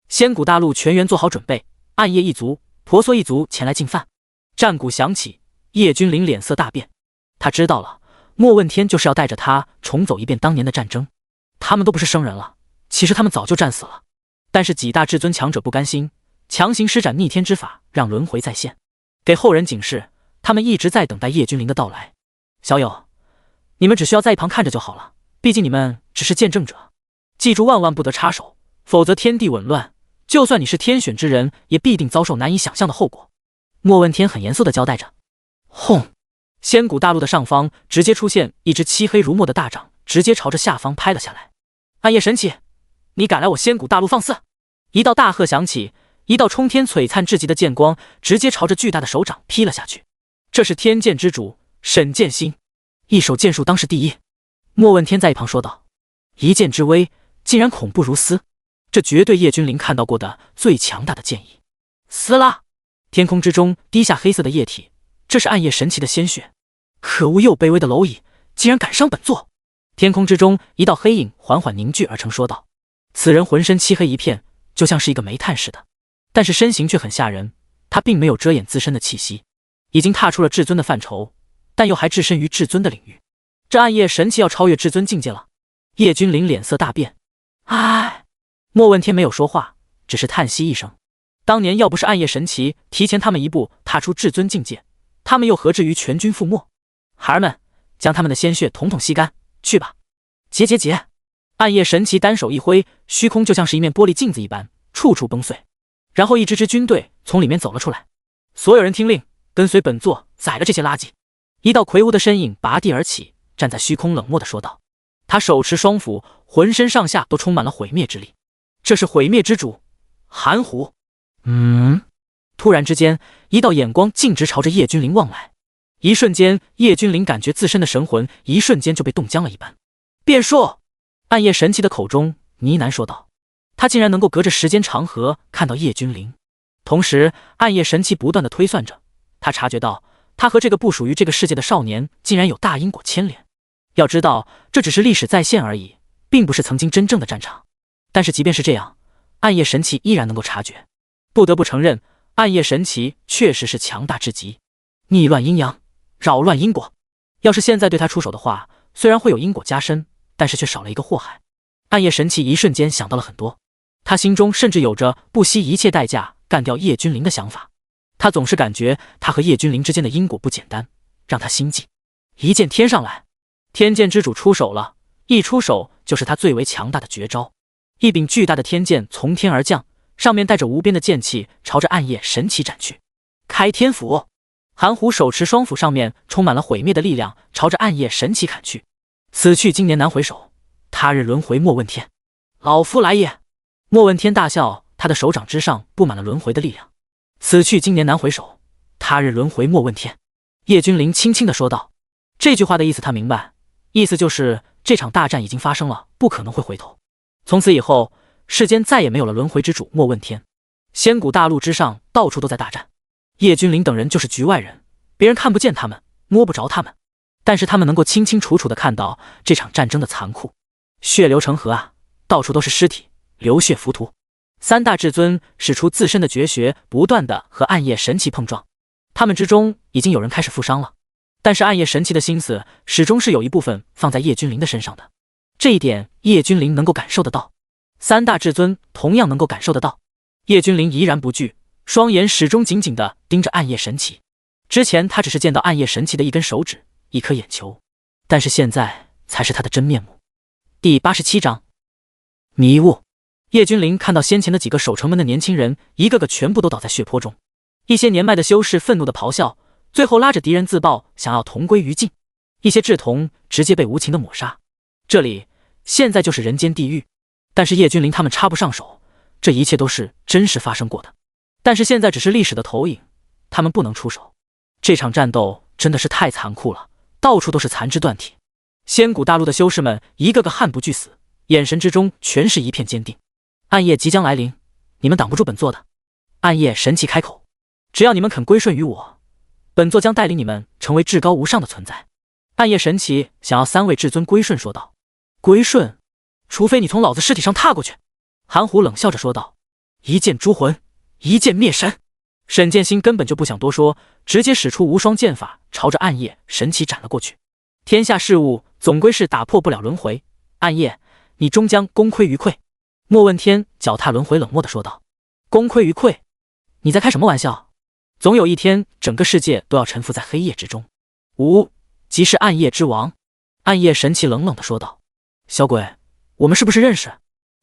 仙谷大陆全员做好准备，暗夜一族、婆娑一族前来进犯。战鼓响起，叶君临脸色大变。他知道了，莫问天就是要带着他重走一遍当年的战争。他们都不是生人了，其实他们早就战死了。但是几大至尊强者不甘心，强行施展逆天之法，让轮回再现，给后人警示。他们一直在等待叶君临的到来。小友，你们只需要在一旁看着就好了，毕竟你们只是见证者。记住，万万不得插手，否则天地紊乱，就算你是天选之人，也必定遭受难以想象的后果。莫问天很严肃地交代着。轰！仙谷大陆的上方直接出现一只漆黑如墨的大掌，直接朝着下方拍了下来。暗夜神奇，你敢来我仙谷大陆放肆！一道大喝响起，一道冲天璀璨至极的剑光直接朝着巨大的手掌劈了下去。这是天剑之主沈剑心，一手剑术当世第一。莫问天在一旁说道。一剑之威，竟然恐怖如斯，这绝对叶君临看到过的最强大的剑意。撕拉！天空之中滴下黑色的液体，这是暗夜神奇的鲜血。可恶又卑微的蝼蚁，竟然敢伤本座！天空之中一道黑影缓缓凝聚而成，说道。此人浑身漆黑一片，就像是一个煤炭似的，但是身形却很吓人。他并没有遮掩自身的气息，已经踏出了至尊的范畴，但又还置身于至尊的领域。这暗夜神奇要超越至尊境界了。叶君临脸色大变。唉，莫问天没有说话，只是叹息一声。当年要不是暗夜神奇提前他们一步踏出至尊境界，他们又何至于全军覆没？孩儿们，将他们的鲜血统统吸干，去吧！结！暗夜神奇单手一挥，虚空就像是一面玻璃镜子一般，处处崩碎。然后一支军队从里面走了出来。所有人听令，跟随本座宰了这些垃圾！一道魁梧的身影拔地而起，站在虚空冷漠地说道。他手持双斧，浑身上下都充满了毁灭之力。这是毁灭之主寒虎。突然之间，一道眼光径直朝着叶君临望来。一瞬间，叶君临感觉自身的神魂一瞬间就被冻僵了一般。变数！暗夜神奇的口中呢喃说道。他竟然能够隔着时间长河看到叶君临，同时暗夜神奇不断地推算着，他察觉到他和这个不属于这个世界的少年竟然有大因果牵连。要知道，这只是历史再现而已，并不是曾经真正的战场。但是即便是这样，暗夜神奇依然能够察觉。不得不承认，暗夜神奇确实是强大至极。逆乱阴阳，扰乱因果。要是现在对他出手的话，虽然会有因果加深，但是却少了一个祸害。暗夜神奇一瞬间想到了很多，他心中甚至有着不惜一切代价干掉叶君临的想法。他总是感觉他和叶君临之间的因果不简单，让他心悸。一剑天上来，天剑之主出手了，一出手就是他最为强大的绝招。一柄巨大的天剑从天而降，上面带着无边的剑气，朝着暗夜神奇斩去。开天斧！韩虎手持双斧，上面充满了毁灭的力量，朝着暗夜神奇砍去。此去经年难回首，他日轮回莫问天。老夫来也！莫问天大笑，他的手掌之上布满了轮回的力量。此去经年难回首，他日轮回莫问天。叶君临轻轻地说道。这句话的意思他明白，意思就是这场大战已经发生了，不可能会回头。从此以后，世间再也没有了轮回之主莫问天。仙古大陆之上到处都在大战，叶君临等人就是局外人，别人看不见他们，摸不着他们，但是他们能够清清楚楚地看到这场战争的残酷。血流成河啊，到处都是尸体，流血浮屠。三大至尊使出自身的绝学，不断地和暗夜神奇碰撞，他们之中已经有人开始负伤了。但是暗夜神奇的心思始终是有一部分放在叶君临的身上的，这一点叶君临能够感受得到，三大至尊同样能够感受得到。叶君临怡然不惧，双眼始终紧紧地盯着暗夜神奇。之前他只是见到暗夜神奇的一根手指，一颗眼球，但是现在才是他的真面目。第87章迷雾。叶君临看到先前的几个守城门的年轻人，一个个全部都倒在血泊中，一些年迈的修士愤怒地咆哮，最后拉着敌人自爆，想要同归于尽。一些志同直接被无情的抹杀。这里现在就是人间地狱，但是叶君临他们插不上手，这一切都是真实发生过的。但是现在只是历史的投影，他们不能出手。这场战斗真的是太残酷了，到处都是残肢断体。仙古大陆的修士们一个个悍不惧死，眼神之中全是一片坚定。暗夜即将来临，你们挡不住本座的。暗夜神奇开口，只要你们肯归顺于我，本座将带领你们成为至高无上的存在。暗夜神奇想要三位至尊归顺说道。归顺？除非你从老子尸体上踏过去。韩虎冷笑着说道。一剑诛魂，一剑灭神。沈剑心根本就不想多说，直接使出无双剑法，朝着暗夜神奇斩了过去。天下事物总归是打破不了轮回，暗夜，你终将功亏一篑。莫问天脚踏轮回冷漠地说道。功亏一篑？你在开什么玩笑？总有一天，整个世界都要臣服在黑夜之中。即是暗夜之王。暗夜神奇冷冷地说道。小鬼，我们是不是认识？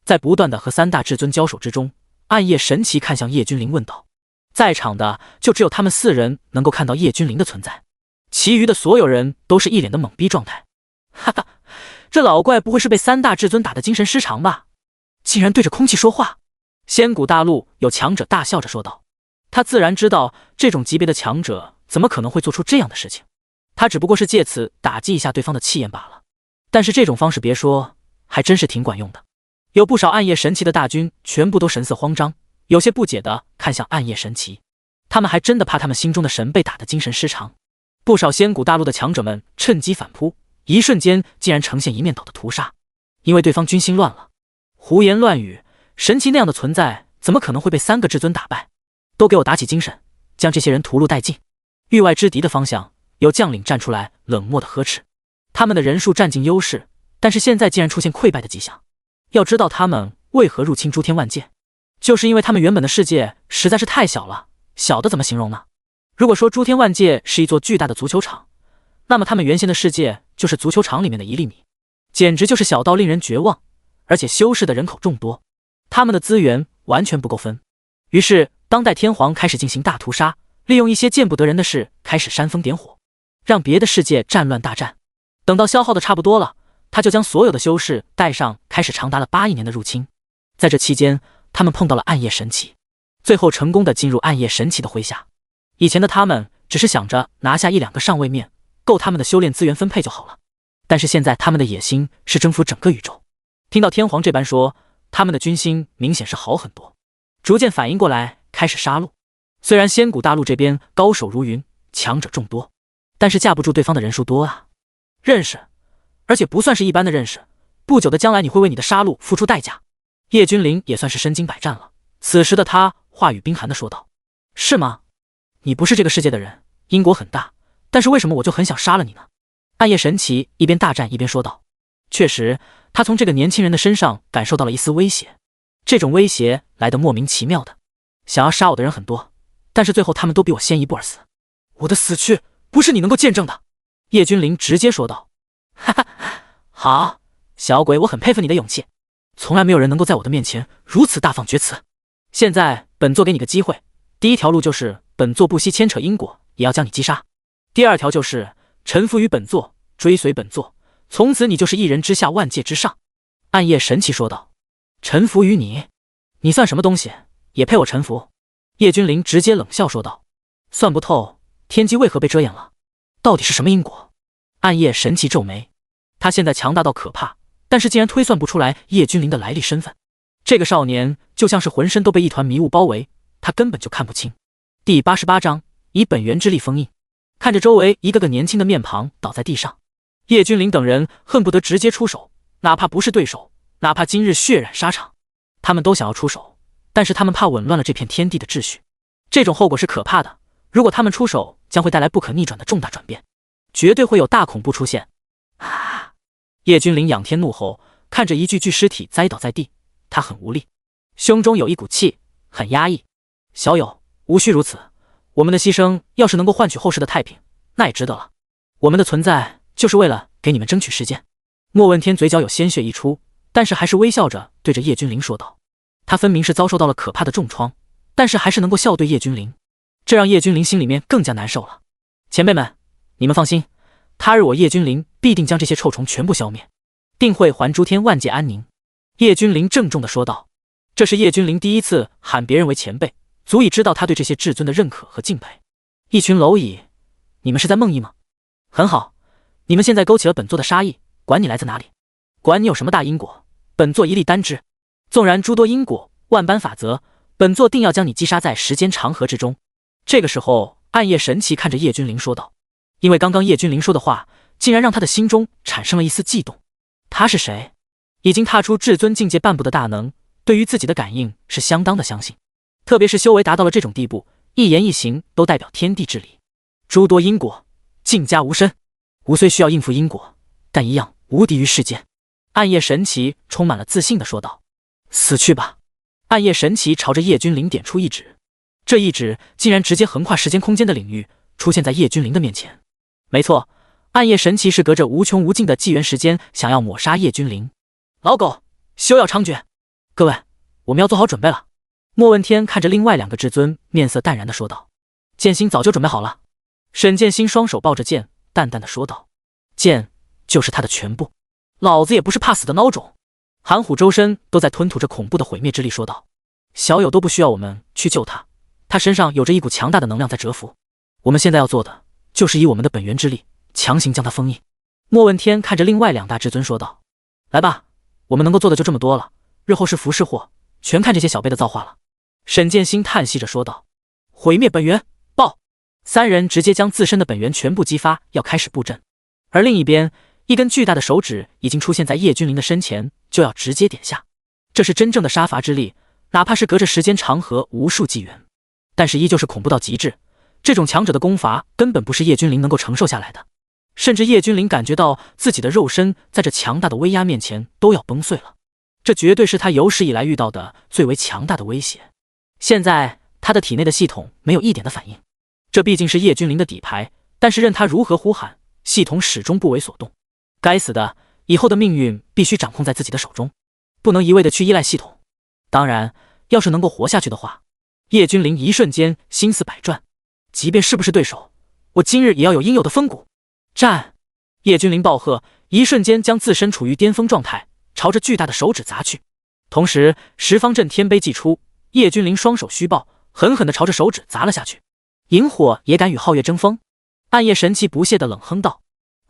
在不断的和三大至尊交手之中，暗夜神奇看向叶君临问道。在场的就只有他们4人能够看到叶君临的存在，其余的所有人都是一脸的懵逼状态。哈哈，这老怪不会是被三大至尊打得精神失常吧？竟然对着空气说话。仙古大陆有强者大笑着说道。他自然知道这种级别的强者怎么可能会做出这样的事情，他只不过是借此打击一下对方的气焰罢了。但是这种方式别说，还真是挺管用的。有不少暗夜神奇的大军全部都神色慌张，有些不解地看向暗夜神奇，他们还真的怕他们心中的神被打得精神失常。不少仙古大陆的强者们趁机反扑，一瞬间竟然呈现一面倒的屠杀，因为对方军心乱了。胡言乱语，神奇那样的存在怎么可能会被3个至尊打败？都给我打起精神，将这些人屠戮殆尽。域外之敌的方向有将领站出来冷漠地呵斥，他们的人数占尽优势，但是现在竟然出现溃败的迹象。要知道他们为何入侵诸天万界，就是因为他们原本的世界实在是太小了。小的怎么形容呢？如果说诸天万界是一座巨大的足球场，那么他们原先的世界就是足球场里面的1厘米，简直就是小到令人绝望。而且修士的人口众多，他们的资源完全不够分。于是当代天皇开始进行大屠杀，利用一些见不得人的事开始煽风点火，让别的世界战乱大战。等到消耗的差不多了，他就将所有的修士带上，开始长达了8亿年的入侵。在这期间，他们碰到了暗夜神奇，最后成功的进入暗夜神奇的麾下。以前的他们只是想着拿下1-2个上位面，够他们的修炼资源分配就好了。但是现在他们的野心是征服整个宇宙。听到天皇这般说，他们的军心明显是好很多，逐渐反应过来，开始杀戮。虽然仙古大陆这边高手如云，强者众多，但是架不住对方的人数多啊。认识，而且不算是一般的认识，不久的将来你会为你的杀戮付出代价。叶君临也算是身经百战了，此时的他话语冰寒地说道。是吗？你不是这个世界的人，英国很大，但是为什么我就很想杀了你呢？暗夜神奇一边大战一边说道。确实，他从这个年轻人的身上感受到了一丝威胁，这种威胁来得莫名其妙的。想要杀我的人很多，但是最后他们都比我先一步而死。我的死去不是你能够见证的。叶君临直接说道。哈哈，好，小鬼，我很佩服你的勇气，从来没有人能够在我的面前如此大放厥词。现在本座给你个机会，第一条路就是本座不惜牵扯因果，也要将你击杀。第二条就是臣服于本座，追随本座，从此你就是一人之下，万界之上。暗夜神奇说道。臣服于你？你算什么东西，也配我臣服？叶君临直接冷笑说道。算不透天机为何被遮掩了，到底是什么因果？暗夜神奇皱眉，他现在强大到可怕，但是竟然推算不出来叶君临的来历身份。这个少年就像是浑身都被一团迷雾包围，他根本就看不清。第88章，以本源之力封印。看着周围一个个年轻的面庞倒在地上，叶君临等人恨不得直接出手，哪怕不是对手，哪怕今日血染沙场，他们都想要出手，但是他们怕紊乱了这片天地的秩序。这种后果是可怕的，如果他们出手，将会带来不可逆转的重大转变，绝对会有大恐怖出现。啊！叶君临仰天怒吼，看着一具具尸体栽倒在地，他很无力，胸中有一股气，很压抑。小友，无需如此，我们的牺牲要是能够换取后世的太平，那也值得了。我们的存在就是为了给你们争取时间。莫问天嘴角有鲜血溢出，但是还是微笑着对着叶君临说道。他分明是遭受到了可怕的重创，但是还是能够笑对叶君临，这让叶君临心里面更加难受了。前辈们，你们放心，他日我叶君临必定将这些臭虫全部消灭，定会还诸天万界安宁。叶君临郑重地说道。这是叶君临第一次喊别人为前辈，足以知道他对这些至尊的认可和敬佩。一群蝼蚁，你们是在梦呓吗？很好，你们现在勾起了本座的杀意，管你来自哪里，管你有什么大因果，本座一力担之。纵然诸多因果，万般法则，本座定要将你击杀在时间长河之中。这个时候，暗夜神奇看着叶君临说道。因为刚刚叶君临说的话，竟然让他的心中产生了一丝悸动。他是谁？已经踏出至尊境界半步的大能，对于自己的感应是相当的相信，特别是修为达到了这种地步，一言一行都代表天地之理。诸多因果，尽加无身，吾虽需要应付因果，但一样无敌于世间。暗夜神奇充满了自信地说道。死去吧！暗夜神奇朝着叶君临点出一指，这一指竟然直接横跨时间空间的领域，出现在叶君临的面前。没错，暗夜神奇是隔着无穷无尽的纪元时间想要抹杀叶君临。老狗，休要猖獗！各位，我们要做好准备了。莫问天看着另外两个至尊，面色淡然地说道。剑心早就准备好了。沈剑心双手抱着剑，淡淡地说道。剑就是他的全部，老子也不是怕死的孬种。韩虎周身都在吞吐着恐怖的毁灭之力说道。小友都不需要我们去救他，他身上有着一股强大的能量在蛰伏，我们现在要做的就是以我们的本源之力强行将他封印。莫问天看着另外两大至尊说道。来吧，我们能够做的就这么多了，日后是福是祸，全看这些小辈的造化了。沈剑心叹息着说道。毁灭本源，爆！三人直接将自身的本源全部激发，要开始布阵。而另一边，一根巨大的手指已经出现在叶君临的身前，就要直接点下。这是真正的杀伐之力，哪怕是隔着时间长河无数纪元，但是依旧是恐怖到极致。这种强者的攻伐根本不是叶君临能够承受下来的，甚至叶君临感觉到自己的肉身在这强大的威压面前都要崩碎了。这绝对是他有史以来遇到的最为强大的威胁。现在他的体内的系统没有一点的反应，这毕竟是叶君临的底牌，但是任他如何呼喊，系统始终不为所动。该死的，以后的命运必须掌控在自己的手中，不能一味的去依赖系统。当然，要是能够活下去的话，叶君临一瞬间心思百转，即便是不是对手，我今日也要有应有的风骨。战！叶君临暴喝，一瞬间将自身处于巅峰状态，朝着巨大的手指砸去。同时，十方阵天杯祭出，叶君临双手虚抱，狠狠地朝着手指砸了下去。萤火也敢与皓月争锋？暗夜神奇不屑地冷哼道。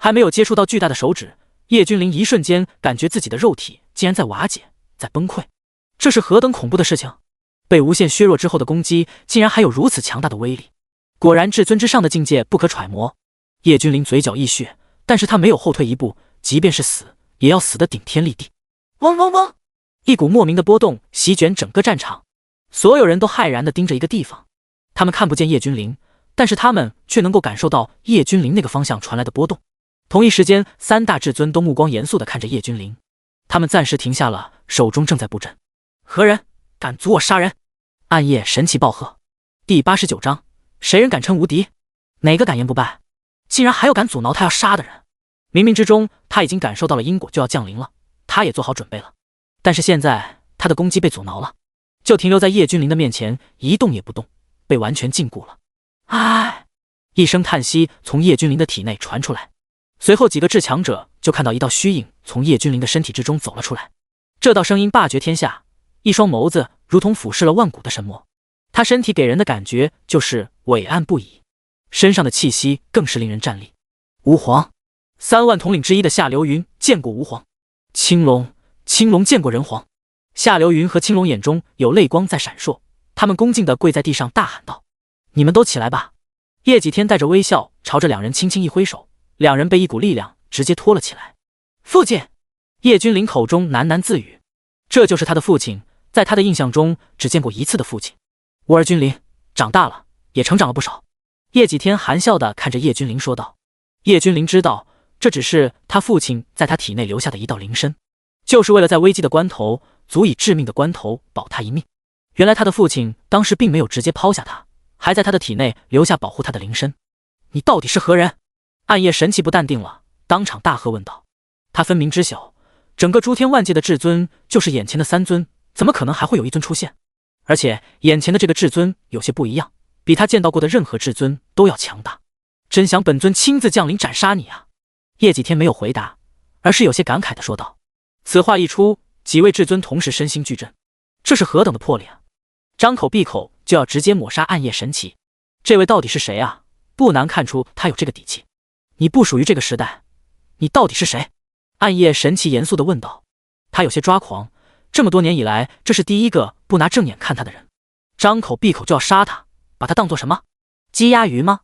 还没有接触到巨大的手指，叶君临一瞬间感觉自己的肉体竟然在瓦解，在崩溃。这是何等恐怖的事情！被无限削弱之后的攻击，竟然还有如此强大的威力。果然至尊之上的境界不可揣摩。叶君临嘴角溢血，但是他没有后退一步，即便是死，也要死得顶天立地。嗡嗡嗡！一股莫名的波动席卷整个战场，所有人都骇然地盯着一个地方。他们看不见叶君临，但是他们却能够感受到叶君临那个方向传来的波动。同一时间，三大至尊都目光严肃地看着叶君临，他们暂时停下了手中正在布阵。何人敢阻我杀人？暗夜神奇暴喝。第89章，谁人敢称无敌？哪个敢言不败？竟然还有敢阻挠他要杀的人！冥冥之中，他已经感受到了因果就要降临了，他也做好准备了。但是现在他的攻击被阻挠了，就停留在叶君临的面前，一动也不动，被完全禁锢了。唉，一声叹息从叶君临的体内传出来，随后几个至强者就看到一道虚影从叶君临的身体之中走了出来。这道声音霸绝天下，一双眸子如同俯视了万古的神魔，他身体给人的感觉就是伟岸不已，身上的气息更是令人战栗。吾皇，3万统领之一的夏流云见过吾皇。青龙见过人皇。夏流云和青龙眼中有泪光在闪烁，他们恭敬地跪在地上大喊道：你们都起来吧。叶几天带着微笑朝着两人轻轻一挥手，两人被一股力量直接拖了起来。父亲！叶君临口中喃喃自语，这就是他的父亲，在他的印象中只见过一次的父亲。吾儿君临长大了，也成长了不少。叶几天含笑地看着叶君临说道。叶君临知道，这只是他父亲在他体内留下的一道灵身，就是为了在危机的关头，足以致命的关头保他一命。原来他的父亲当时并没有直接抛下他，还在他的体内留下保护他的灵身。你到底是何人？暗夜神奇不淡定了，当场大喝问道。他分明知晓，整个诸天万界的至尊就是眼前的3尊，怎么可能还会有一尊出现？而且眼前的这个至尊有些不一样，比他见到过的任何至尊都要强大。真想本尊亲自降临斩杀你啊！叶几天没有回答，而是有些感慨地说道。此话一出，几位至尊同时身心俱震，这是何等的魄力啊！张口闭口就要直接抹杀暗夜神奇，这位到底是谁啊？不难看出他有这个底气。你不属于这个时代，你到底是谁？暗夜神奇严肃地问道。他有些抓狂，这么多年以来，这是第一个不拿正眼看他的人。张口闭口就要杀他，把他当作什么？鸡鸭鱼吗？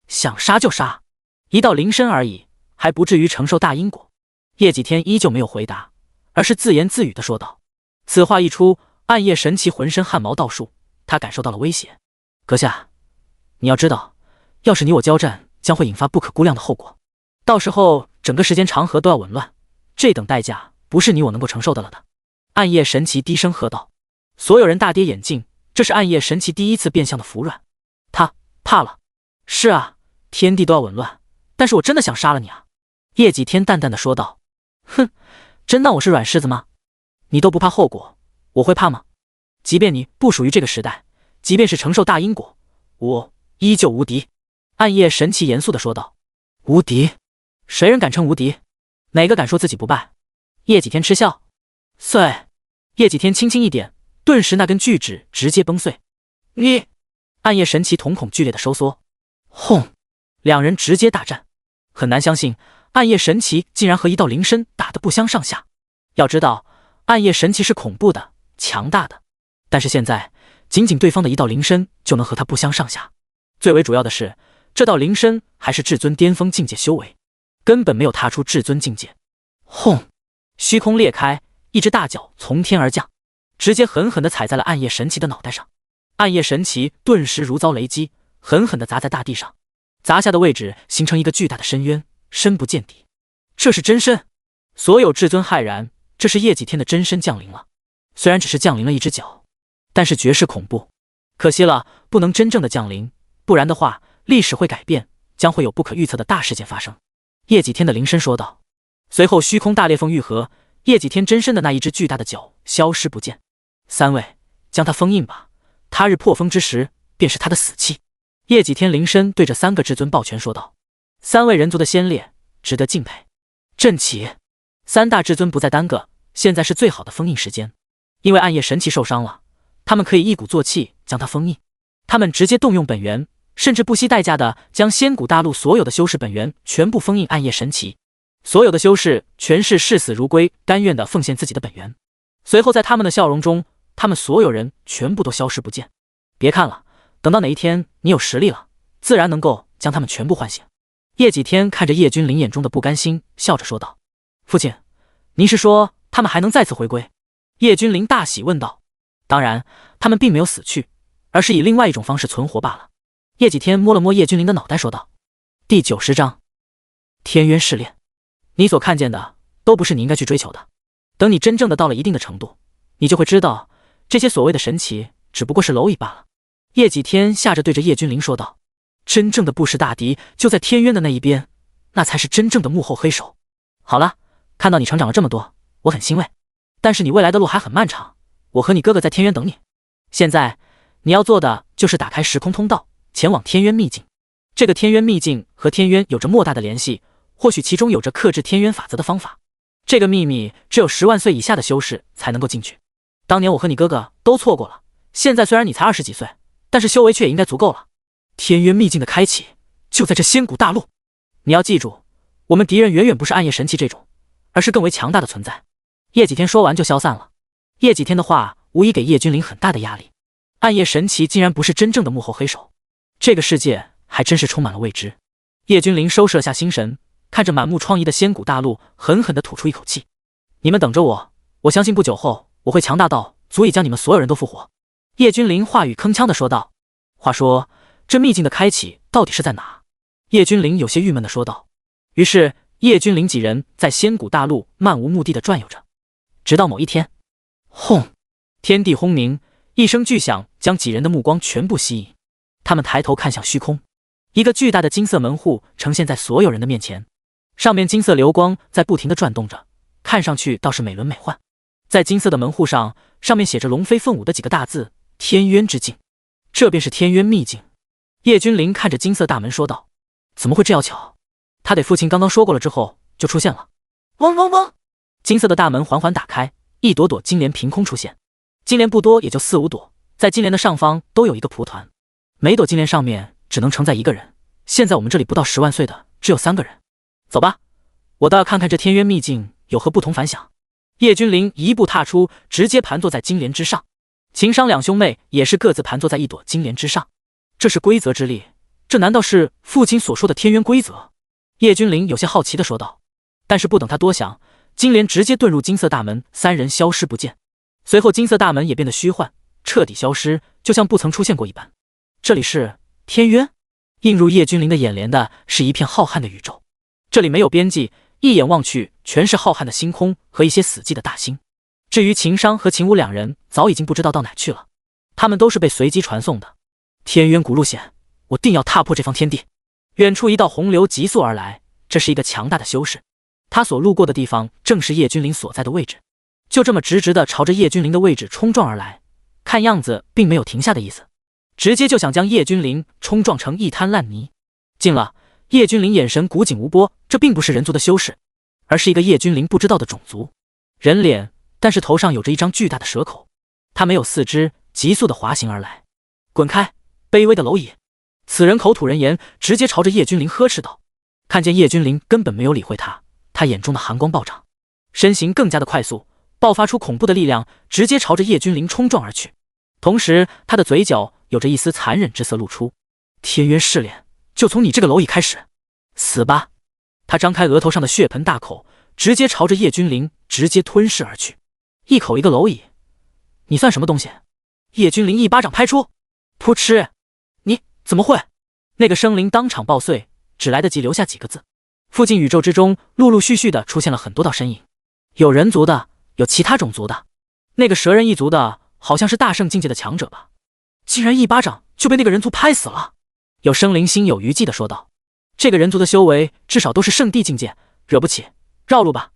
想杀就杀，一道灵身而已，还不至于承受大因果。叶几天依旧没有回答，而是自言自语地说道。此话一出，暗夜神奇浑身汗毛倒竖，他感受到了威胁。阁下，你要知道，要是你我交战，将会引发不可估量的后果，到时候整个时间长河都要紊乱，这等代价不是你我能够承受的了的。暗夜神奇低声喝道。所有人大跌眼镜，这是暗夜神奇第一次变相的服软。他怕了。是啊，天地都要紊乱，但是我真的想杀了你啊！叶几天淡淡的说道。哼，真当我是软柿子吗？你都不怕后果，我会怕吗？即便你不属于这个时代，即便是承受大因果，我依旧无敌。暗夜神奇严肃的说道。无敌？谁人敢称无敌？哪个敢说自己不败？叶几天嗤笑。碎！叶几天轻轻一点，顿时那根巨指直接崩碎。你！暗夜神奇瞳孔剧烈的收缩。轰！两人直接大战，很难相信暗夜神奇竟然和一道灵身打得不相上下。要知道，暗夜神奇是恐怖的、强大的，但是现在仅仅对方的一道灵身就能和他不相上下。最为主要的是，这道灵身还是至尊巅峰境界修为，根本没有踏出至尊境界。轰！虚空裂开，一只大脚从天而降，直接狠狠地踩在了暗夜神奇的脑袋上。暗夜神奇顿时如遭雷击，狠狠地砸在大地上，砸下的位置形成一个巨大的深渊，深不见底。这是真身！所有至尊骇然，这是叶几天的真身降临了。虽然只是降临了一只脚，但是绝世恐怖。可惜了，不能真正的降临，不然的话，历史会改变，将会有不可预测的大事件发生。叶几天的灵身说道。随后虚空大裂缝愈合，叶几天真身的那一只巨大的脚消失不见。3位，将他封印吧，他日破封之时，便是他的死期。叶几天灵身对着3个至尊抱拳说道。3位人族的先烈，值得敬佩。阵起！3大至尊不再耽搁，现在是最好的封印时间。因为暗夜神奇受伤了，他们可以一鼓作气将他封印。他们直接动用本源，甚至不惜代价的将仙古大陆所有的修士本源全部封印暗夜神奇。所有的修士全是视死如归，甘愿的奉献自己的本源。随后在他们的笑容中，他们所有人全部都消失不见。别看了，等到哪一天你有实力了，自然能够将他们全部唤醒。叶几天看着叶君临眼中的不甘心，笑着说道。父亲，您是说他们还能再次回归？叶君临大喜问道。当然，他们并没有死去，而是以另外一种方式存活罢了。叶几天摸了摸叶君临的脑袋，说道：“第90章，天渊试炼。你所看见的都不是你应该去追求的。等你真正的到了一定的程度，你就会知道，这些所谓的神奇只不过是蝼蚁罢了。”叶几天吓着对着叶君临说道：“真正的不识大敌就在天渊的那一边，那才是真正的幕后黑手。好了，看到你成长了这么多，我很欣慰。但是你未来的路还很漫长，我和你哥哥在天渊等你。现在你要做的就是打开时空通道，前往天渊秘境。这个天渊秘境和天渊有着莫大的联系，或许其中有着克制天渊法则的方法。这个秘密只有10万岁以下的修士才能够进去。当年我和你哥哥都错过了，现在虽然你才20几岁，但是修为却也应该足够了。天渊秘境的开启就在这仙古大陆。你要记住，我们敌人远远不是暗夜神奇这种，而是更为强大的存在。”叶几天说完就消散了。叶几天的话无疑给叶君临很大的压力。暗夜神奇竟然不是真正的幕后黑手，这个世界还真是充满了未知。叶君临收拾了下心神，看着满目疮痍的仙古大陆，狠狠地吐出一口气：“你们等着我，我相信不久后我会强大到足以将你们所有人都复活。”叶君临话语铿锵地说道：“话说，这秘境的开启到底是在哪？”叶君临有些郁闷地说道。于是叶君临几人在仙古大陆漫无目的地转悠着，直到某一天，轰！天地轰鸣，一声巨响将几人的目光全部吸引。他们抬头看向虚空，一个巨大的金色门户呈现在所有人的面前，上面金色流光在不停地转动着，看上去倒是美轮美奂。在金色的门户上，上面写着龙飞凤舞的几个大字：天渊之境。这便是天渊秘境。叶君临看着金色大门说道：“怎么会这样巧？他得父亲刚刚说过了之后就出现了。”嗡嗡嗡，金色的大门缓缓打开，一朵朵金莲凭空出现。金莲不多，也就4、5朵，在金莲的上方都有一个蒲团，每朵金莲上面只能承载1个人。现在我们这里不到10万岁的只有3个人。走吧，我倒要看看这天渊秘境有何不同凡响。叶君临一步踏出，直接盘坐在金莲之上。秦商两兄妹也是各自盘坐在一朵金莲之上。这是规则之力，这难道是父亲所说的天渊规则？叶君临有些好奇地说道。但是不等他多想，金莲直接遁入金色大门，3人消失不见。随后金色大门也变得虚幻，彻底消失，就像不曾出现过一般。这里是天渊？映入叶君临的眼帘的是一片浩瀚的宇宙，这里没有边际，一眼望去全是浩瀚的星空和一些死寂的大星。至于秦商和秦武2人早已经不知道到哪去了，他们都是被随机传送的。天渊古路险，我定要踏破这方天地。远处一道洪流急速而来，这是一个强大的修士，他所路过的地方正是叶君临所在的位置，就这么直直地朝着叶君临的位置冲撞而来，看样子并没有停下的意思，直接就想将叶君临冲撞成一滩烂泥。近了，叶君临眼神古井无波，这并不是人族的修士，而是一个叶君临不知道的种族，人脸，但是头上有着一张巨大的蛇口。他没有4肢，急速地滑行而来。滚开，卑微的蝼蚁！此人口吐人言，直接朝着叶君临呵斥道。看见叶君临根本没有理会他，他眼中的寒光暴涨，身形更加的快速，爆发出恐怖的力量，直接朝着叶君临冲撞而去。同时他的嘴角有着一丝残忍之色露出。天渊试炼，就从你这个蝼蚁开始，死吧！他张开额头上的血盆大口，直接朝着叶君临直接吞噬而去。一口一个蝼蚁，你算什么东西？叶君临一巴掌拍出，噗嗤！你怎么会？那个生灵当场爆碎，只来得及留下几个字。附近宇宙之中陆陆续续的出现了很多道身影，有人族的，有其他种族的。那个蛇人一族的好像是大圣境界的强者吧，竟然一巴掌就被那个人族拍死了。有生灵心有余悸的说道。这个人族的修为至少都是圣地境界，惹不起，绕路吧。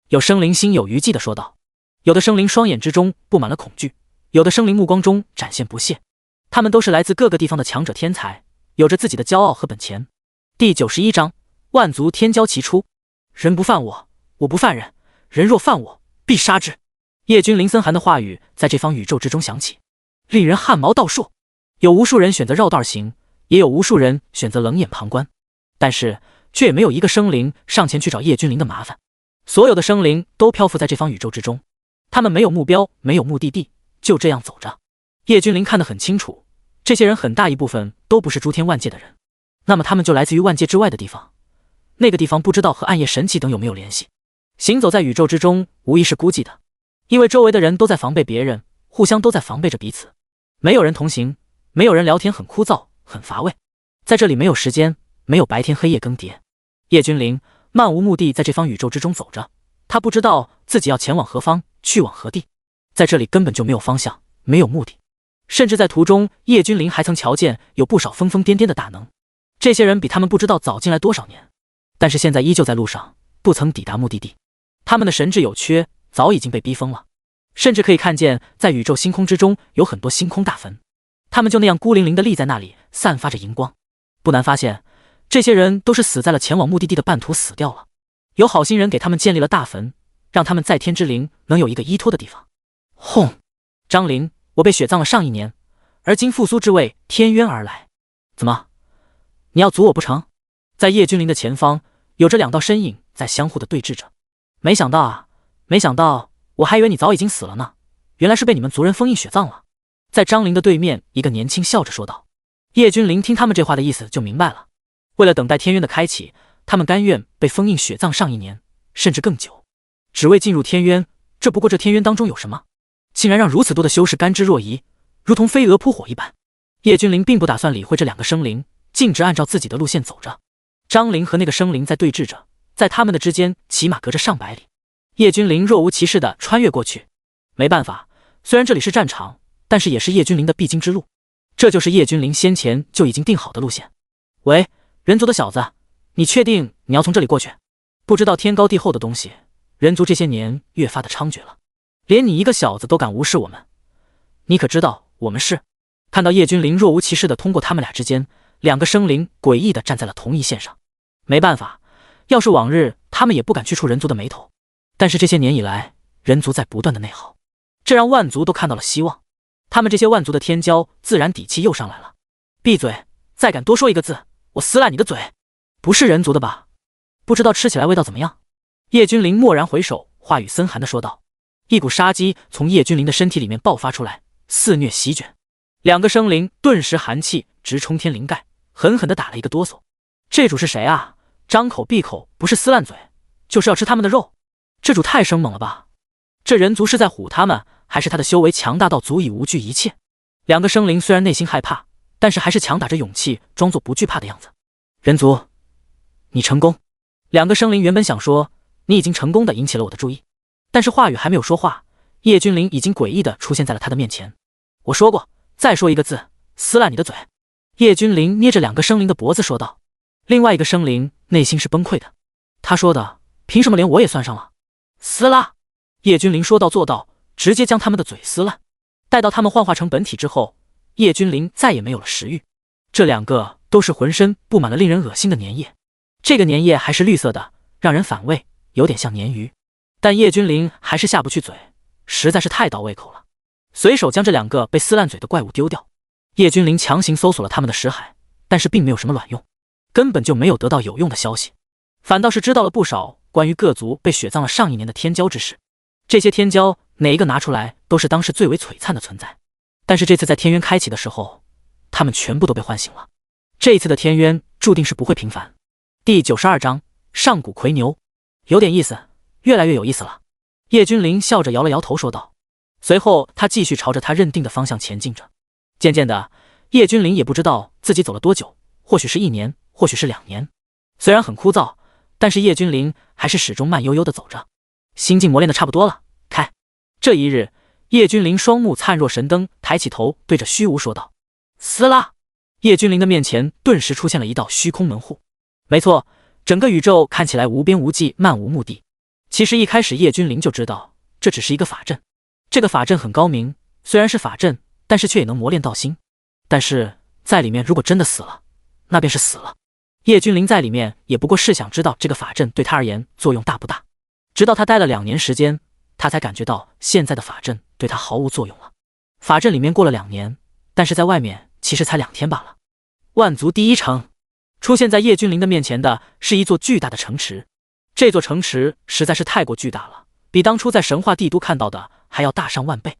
有生灵心有余悸的说道。有的生灵双眼之中布满了恐惧，有的生灵目光中展现不屑。他们都是来自各个地方的强者天才，有着自己的骄傲和本钱。第91章，万族天骄齐出。人不犯我，我不犯人，人若犯我，必杀之。叶君临森寒的话语在这方宇宙之中响起，令人汗毛倒竖。有无数人选择绕道而行，也有无数人选择冷眼旁观，但是却也没有一个生灵上前去找叶君临的麻烦。所有的生灵都漂浮在这方宇宙之中，他们没有目标，没有目的地，就这样走着。叶君临看得很清楚，这些人很大一部分都不是诸天万界的人，那么他们就来自于万界之外的地方，那个地方不知道和暗夜神奇等有没有联系。行走在宇宙之中无疑是孤寂的，因为周围的人都在防备别人，互相都在防备着彼此，没有人同行，没有人聊天，很枯燥很乏味。在这里没有时间，没有白天黑夜更迭。叶君临漫无目的在这方宇宙之中走着，他不知道自己要前往何方，去往何地。在这里根本就没有方向，没有目的。甚至在途中，叶君临还曾瞧见有不少疯疯癫癫的大能，这些人比他们不知道早进来多少年，但是现在依旧在路上，不曾抵达目的地。他们的神智有缺，早已经被逼疯了，甚至可以看见在宇宙星空之中有很多星空大坟，他们就那样孤零零地立在那里，散发着荧光。不难发现，这些人都是死在了前往目的地的半途死掉了。有好心人给他们建立了大坟，让他们在天之灵能有一个依托的地方。轰！张灵，我被血葬了上1年，而今复苏之位天渊而来，怎么，你要阻我不成？在叶君临的前方，有着2道身影在相互的对峙着。没想到，我还以为你早已经死了呢，原来是被你们族人封印血葬了。在张灵的对面，一个年轻笑着说道。叶君临听他们这话的意思就明白了，为了等待天渊的开启，他们甘愿被封印血葬上1年，甚至更久，只为进入天渊。这不过这天渊当中有什么，竟然让如此多的修士甘之若饴，如同飞蛾扑火一般。叶君临并不打算理会这2个生灵，径直按照自己的路线走着。张灵和那个生灵在对峙着，在他们的之间起码隔着上百里。叶君临若无其事地穿越过去。没办法，虽然这里是战场，但是也是叶君临的必经之路，这就是叶君临先前就已经定好的路线。喂，人族的小子，你确定你要从这里过去？不知道天高地厚的东西，人族这些年越发的猖獗了，连你一个小子都敢无视我们，你可知道我们是？看到叶君临若无其事地通过他们俩之间，2个生灵诡异地站在了同一线上。没办法，要是往日，他们也不敢去触人族的眉头。但是这些年以来，人族在不断的内耗，这让万族都看到了希望。他们这些万族的天骄自然底气又上来了。闭嘴！再敢多说一个字，我撕烂你的嘴！不是人族的吧？不知道吃起来味道怎么样？叶君临蓦然回首，话语森寒地说道。一股杀机从叶君临的身体里面爆发出来，肆虐席卷。2个生灵顿时寒气直冲天灵盖，狠狠地打了一个哆嗦。这主是谁啊？张口闭口不是撕烂嘴，就是要吃他们的肉。这主太生猛了吧！这人族是在唬他们，还是他的修为强大到足以无惧一切？2个生灵虽然内心害怕，但是还是强打着勇气，装作不惧怕的样子。人族，你成功！2个生灵原本想说，你已经成功的引起了我的注意，但是话语还没有说话，叶君临已经诡异的出现在了他的面前。我说过，再说一个字，撕烂你的嘴！叶君临捏着2个生灵的脖子说道。另外一个生灵内心是崩溃的，他说的，凭什么连我也算上了？撕拉！叶君临说到做到，直接将他们的嘴撕烂。待到他们幻化成本体之后，叶君临再也没有了食欲。这2个都是浑身布满了令人恶心的粘液，这个粘液还是绿色的，让人反胃，有点像鲶鱼。但叶君临还是下不去嘴，实在是太倒胃口了，随手将这2个被撕烂嘴的怪物丢掉。叶君临强行搜索了他们的识海，但是并没有什么卵用，根本就没有得到有用的消息，反倒是知道了不少关于各族被血葬了上1年的天骄之事。这些天骄哪一个拿出来都是当时最为璀璨的存在，但是这次在天渊开启的时候，他们全部都被唤醒了。这一次的天渊注定是不会平凡。第92章上古魁牛，有点意思，越来越有意思了。叶君临笑着摇了摇头说道，随后他继续朝着他认定的方向前进着。渐渐的，叶君临也不知道自己走了多久，或许是1年，或许是2年。虽然很枯燥，但是叶君临还是始终慢悠悠地走着。心境磨练的差不多了，开。这一日，叶君临双目灿若神灯，抬起头对着虚无说道。撕拉！叶君临的面前顿时出现了一道虚空门户。没错，整个宇宙看起来无边无际，漫无目的。其实一开始叶君临就知道这只是一个法阵，这个法阵很高明，虽然是法阵，但是却也能磨练道心。但是在里面如果真的死了，那便是死了。叶君临在里面也不过是想知道这个法阵对他而言作用大不大。直到他待了2年时间，他才感觉到现在的法阵对他毫无作用了。法阵里面过了2年，但是在外面其实才2天罢了。万族第一城，出现在叶君临的面前的是一座巨大的城池。这座城池实在是太过巨大了，比当初在神话帝都看到的还要大上万倍。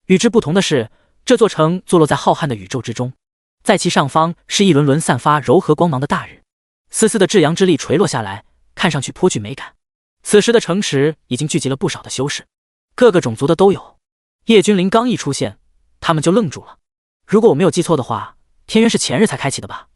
与之不同的是，这座城坐落在浩瀚的宇宙之中，在其上方是一轮轮散发柔和光芒的大日，丝丝的至阳之力垂落下来，看上去颇具美感。此时的城池已经聚集了不少的修士，各个种族的都有。叶君临刚一出现，他们就愣住了。如果我没有记错的话，天渊是前日才开启的吧？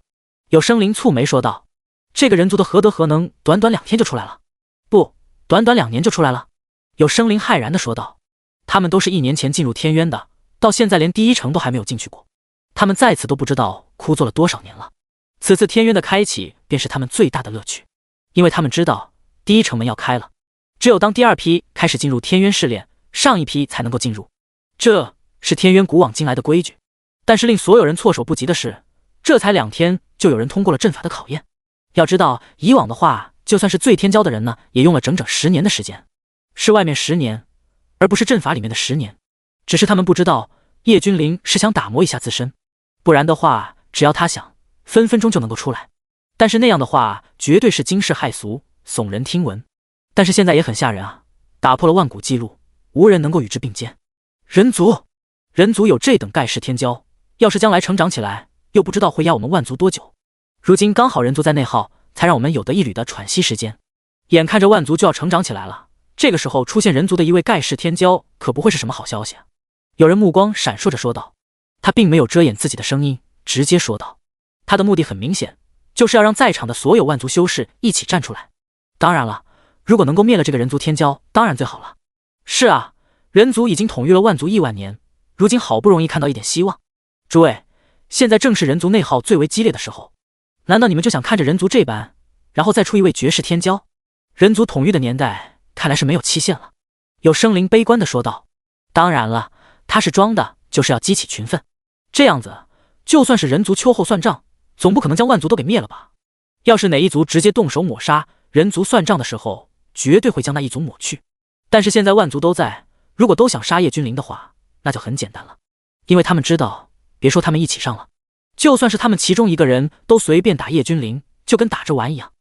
有生灵蹙眉说道：“这个人族的何德何能，短短2天就出来了？不，短短2年就出来了。”有生灵骇然地说道：“他们都是1年前进入天渊的，到现在连第1城都还没有进去过。他们在此都不知道枯坐了多少年了。此次天渊的开启便是他们最大的乐趣，因为他们知道第1城门要开了，只有当第2批开始进入天渊试炼，上一批才能够进入。这是天渊古往今来的规矩。但是令所有人措手不及的是，这才2天就有人通过了阵法的考验。要知道，以往的话，就算是最天骄的人呢，也用了整整10年的时间，是外面10年，而不是阵法里面的10年。只是他们不知道，叶君临是想打磨一下自身，不然的话，只要他想，分分钟就能够出来。但是那样的话，绝对是惊世骇俗，耸人听闻。但是现在也很吓人啊，打破了万古纪录，无人能够与之并肩。人族有这等盖世天骄，要是将来成长起来，又不知道会压我们万族多久。如今刚好人族在内耗，才让我们有得一缕的喘息时间。眼看着万族就要成长起来了，这个时候出现人族的一位盖世天骄，可不会是什么好消息啊。有人目光闪烁着说道，他并没有遮掩自己的声音，直接说道，他的目的很明显，就是要让在场的所有万族修士一起站出来。当然了，如果能够灭了这个人族天骄，当然最好了。是啊，人族已经统御了万族亿万年，如今好不容易看到一点希望。诸位，现在正是人族内耗最为激烈的时候，难道你们就想看着人族这般，然后再出一位绝世天骄？人族统御的年代看来是没有期限了。有生灵悲观地说道，当然了，他是装的，就是要激起群愤。这样子，就算是人族秋后算账，总不可能将万族都给灭了吧？要是哪一族直接动手抹杀，人族算账的时候，绝对会将那一族抹去。但是现在万族都在，如果都想杀叶君临的话，那就很简单了，因为他们知道，别说他们一起上了，就算是他们其中一个人都随便打叶君临，就跟打着玩一样。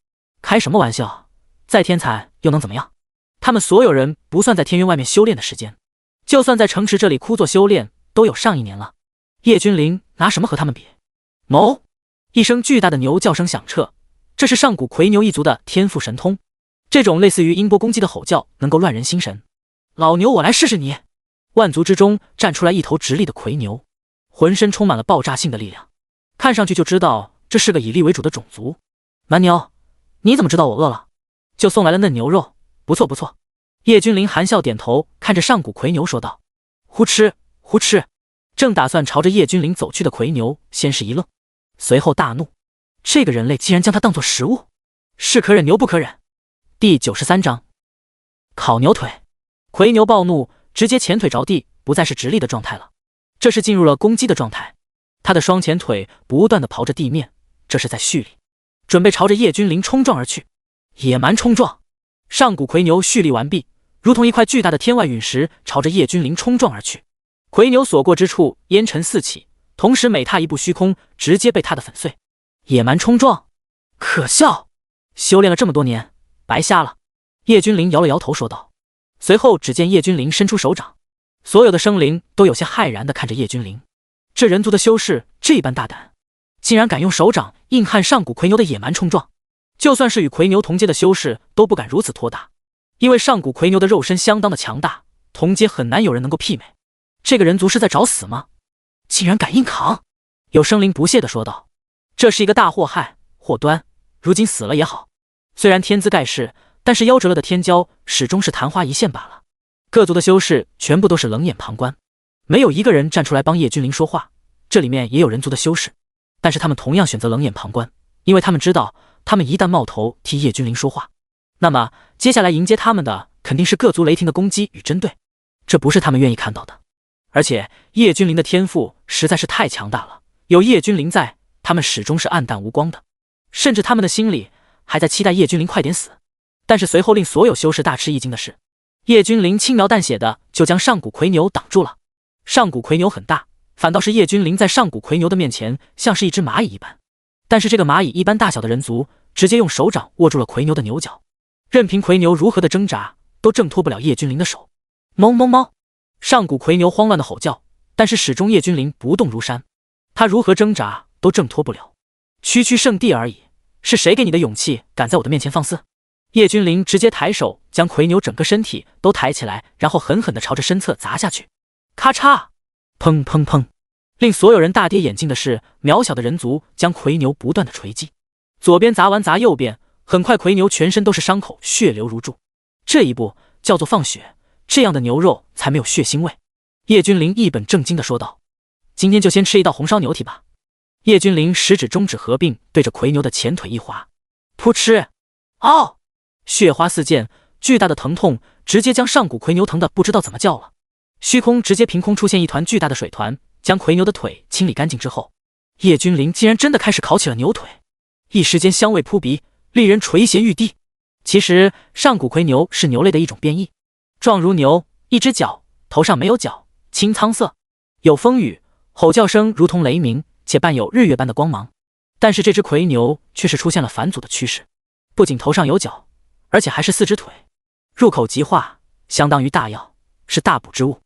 开什么玩笑，再天才又能怎么样？他们所有人不算在天渊外面修炼的时间，就算在城池这里枯坐修炼，都有上1年了。叶君临拿什么和他们比？某一声巨大的牛叫声响彻，这是上古魁牛一族的天赋神通，这种类似于音波攻击的吼叫能够乱人心神。老牛，我来试试你！万族之中站出来一头直立的魁牛，浑身充满了爆炸性的力量，看上去就知道这是个以力为主的种族。蛮牛，你怎么知道我饿了？就送来了嫩牛肉，不错不错。叶君临含笑点头，看着上古魁牛说道：“胡吃胡吃！”正打算朝着叶君临走去的魁牛，先是一愣，随后大怒：这个人类竟然将他当作食物，是可忍牛不可忍。第93章烤牛腿。魁牛暴怒，直接前腿着地，不再是直立的状态了，这是进入了攻击的状态。他的双前腿不断地刨着地面，这是在蓄力，准备朝着叶君临冲撞而去。野蛮冲撞！上古魁牛蓄力完毕，如同一块巨大的天外陨石，朝着叶君临冲撞而去。魁牛所过之处，烟尘四起，同时每踏一步虚空，直接被踏得粉碎。野蛮冲撞，可笑！修炼了这么多年，白瞎了。叶君临摇了摇头说道。随后只见叶君临伸出手掌，所有的生灵都有些骇然地看着叶君临，这人族的修士这般大胆，竟然敢用手掌硬汉上古魁牛的野蛮冲撞。就算是与魁牛同阶的修士都不敢如此托大，因为上古魁牛的肉身相当的强大，同阶很难有人能够媲美。这个人族是在找死吗？竟然敢硬扛！有生灵不屑地说道，这是一个大祸害祸端，如今死了也好，虽然天资盖世，但是夭折了的天骄始终是昙花一现罢了。各族的修士全部都是冷眼旁观，没有一个人站出来帮叶君临说话。这里面也有人族的修士，但是他们同样选择冷眼旁观，因为他们知道，他们一旦冒头替叶君临说话，那么接下来迎接他们的肯定是各族雷霆的攻击与针对，这不是他们愿意看到的。而且叶君临的天赋实在是太强大了，有叶君临在，他们始终是暗淡无光的，甚至他们的心里还在期待叶君临快点死。但是随后令所有修士大吃一惊的是，叶君临轻描淡写的就将上古魁牛挡住了。上古魁牛很大，反倒是叶君临在上古魁牛的面前像是一只蚂蚁一般，但是这个蚂蚁一般大小的人族直接用手掌握住了魁牛的牛角，任凭魁牛如何的挣扎，都挣脱不了叶君临的手。哞哞哞！上古魁牛慌乱的吼叫，但是始终叶君临不动如山，他如何挣扎都挣脱不了。区区圣地而已，是谁给你的勇气敢在我的面前放肆？叶君临直接抬手将魁牛整个身体都抬起来，然后狠狠地朝着身侧砸下去。咔嚓！砰砰砰！令所有人大跌眼镜的是，渺小的人族将奎牛不断的锤击，左边砸完砸右边，很快奎牛全身都是伤口，血流如注。这一步叫做放血，这样的牛肉才没有血腥味。叶君临一本正经的说道：“今天就先吃一道红烧牛蹄吧。”叶君临食指中指合并，对着奎牛的前腿一划，噗嗤，嗷！血花四溅，巨大的疼痛直接将上古奎牛疼的不知道怎么叫了。虚空直接凭空出现一团巨大的水团，将奎牛的腿清理干净之后，叶君临竟然真的开始烤起了牛腿，一时间香味扑鼻，令人垂涎欲滴。其实上古奎牛是牛类的一种变异，状如牛，一只角，头上没有角，青苍色，有风雨，吼叫声如同雷鸣，且伴有日月般的光芒。但是这只奎牛却是出现了返祖的趋势，不仅头上有角，而且还是4只腿，入口即化，相当于大药，是大补之物。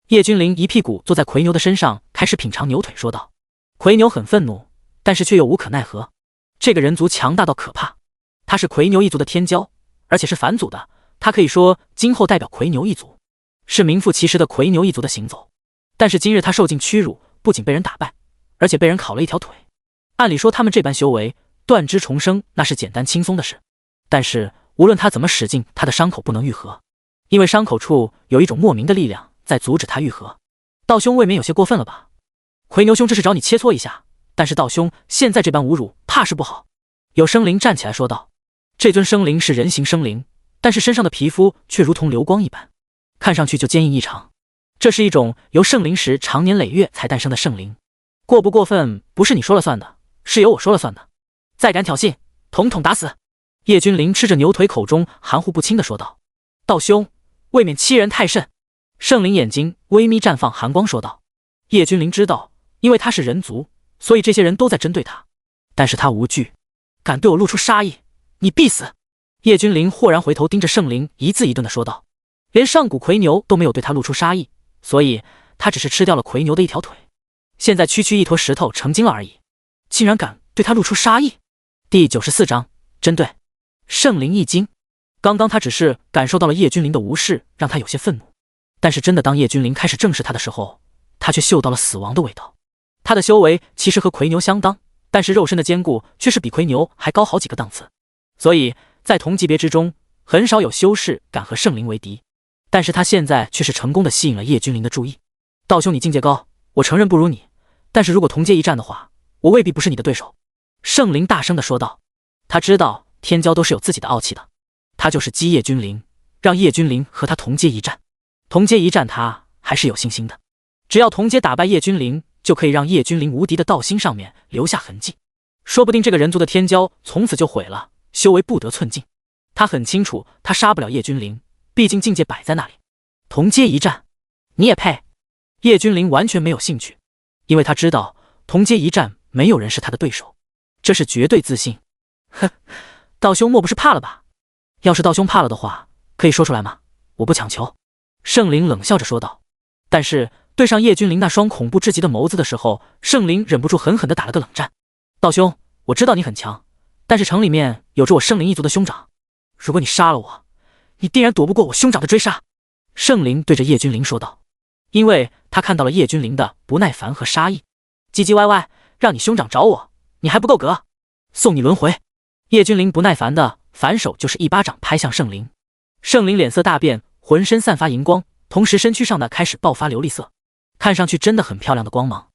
叶君临一屁股坐在奎牛的身上，开始品尝牛腿，说道：“奎牛很愤怒，但是却又无可奈何。这个人族强大到可怕，他是奎牛一族的天骄，而且是返祖的，他可以说今后代表奎牛一族，是名副其实的奎牛一族的行走。但是今日他受尽屈辱，不仅被人打败，而且被人烤了一条腿。按理说他们这般修为，断肢重生那是简单轻松的事，但是无论他怎么使劲，他的伤口不能愈合，因为伤口处有一种莫名的力量在阻止他愈合。道兄未免有些过分了吧？奎牛兄这是找你切磋一下，但是道兄现在这般侮辱，怕是不好。”有生灵站起来说道。这尊生灵是人形生灵，但是身上的皮肤却如同流光一般，看上去就坚硬异常。这是一种由圣灵石长年累月才诞生的圣灵，过不过分不是你说了算的，是由我说了算的。再敢挑衅，统统打死！叶君临吃着牛腿，口中含糊不清的说道。道兄未免欺人太甚。圣灵眼睛微眯绽放寒光说道。叶君临知道，因为他是人族，所以这些人都在针对他，但是他无惧，敢对我露出杀意，你必死！叶君临豁然回头盯着圣灵，一字一顿的说道。连上古奎牛都没有对他露出杀意，所以他只是吃掉了奎牛的一条腿，现在区区一坨石头成精了而已，竟然敢对他露出杀意。第94章针对。圣灵一惊，刚刚他只是感受到了叶君临的无视，让他有些愤怒，但是真的当叶君临开始正视他的时候，他却嗅到了死亡的味道。他的修为其实和奎牛相当，但是肉身的坚固却是比奎牛还高好几个档次，所以在同级别之中，很少有修士敢和圣灵为敌。但是他现在却是成功的吸引了叶君临的注意。道兄你境界高，我承认不如你，但是如果同阶一战的话，我未必不是你的对手。圣灵大声的说道。他知道天骄都是有自己的傲气的，他就是激叶君临，让叶君临和他同阶一战。同阶一战他还是有信心的，只要同阶打败叶君临，就可以让叶君临无敌的道心上面留下痕迹，说不定这个人族的天骄从此就毁了，修为不得寸进。他很清楚他杀不了叶君临，毕竟境界摆在那里。同阶一战你也配？叶君临完全没有兴趣，因为他知道同阶一战没有人是他的对手，这是绝对自信。哼，道兄莫不是怕了吧？要是道兄怕了的话，可以说出来吗？我不强求。圣灵冷笑着说道。但是对上叶君临那双恐怖至极的眸子的时候，圣灵忍不住狠狠地打了个冷战。道兄，我知道你很强，但是城里面有着我圣灵一族的兄长，如果你杀了我，你定然躲不过我兄长的追杀。圣灵对着叶君临说道，因为他看到了叶君临的不耐烦和杀意。唧唧歪歪，让你兄长找我，你还不够格，送你轮回。叶君临不耐烦的反手就是一巴掌拍向圣灵。圣灵脸色大变，浑身散发荧光，同时身躯上的开始爆发琉璃色，看上去真的很漂亮的光芒。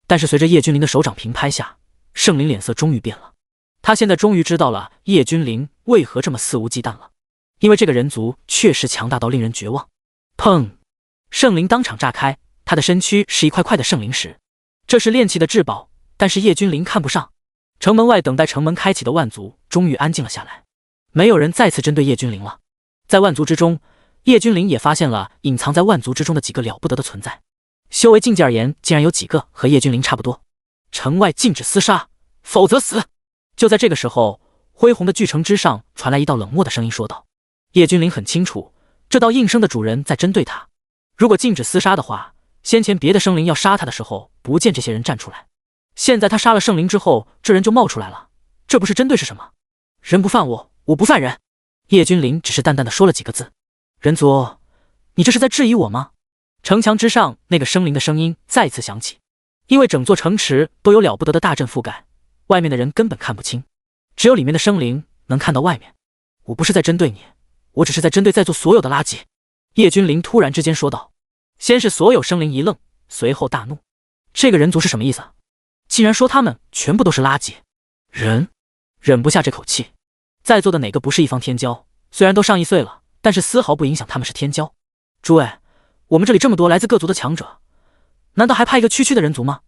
但是随着叶君临的手掌平拍下，圣灵脸色终于变了。他现在终于知道了叶君临为何这么肆无忌惮了，因为这个人族确实强大到令人绝望。砰！圣灵当场炸开，他的身躯是一块块的圣灵石，这是炼器的至宝，但是叶君临看不上。城门外等待城门开启的万族终于安静了下来，没有人再次针对叶君临了。在万族之中，叶君临也发现了隐藏在万族之中的几个了不得的存在，修为境界而言，竟然有几个和叶君临差不多。城外禁止厮杀，否则死！就在这个时候，恢宏的巨城之上传来一道冷漠的声音说道。叶君临很清楚，这道应声的主人在针对他。如果禁止厮杀的话，先前别的生灵要杀他的时候，不见这些人站出来，现在他杀了圣灵之后，这人就冒出来了，这不是针对是什么？人不犯我，我不犯人。叶君临只是淡淡的说了几个字。人族，你这是在质疑我吗？城墙之上那个生灵的声音再次响起。因为整座城池都有了不得的大阵覆盖，外面的人根本看不清，只有里面的生灵能看到外面。我不是在针对你，我只是在针对在座所有的垃圾。叶君临突然之间说道。先是所有生灵一愣，随后大怒，这个人族是什么意思？竟然说他们全部都是垃圾。忍不下这口气，在座的哪个不是一方天骄？虽然都上亿岁了，但是丝毫不影响他们是天骄。诸位，我们这里这么多来自各族的强者，难道还怕一个区区的人族吗？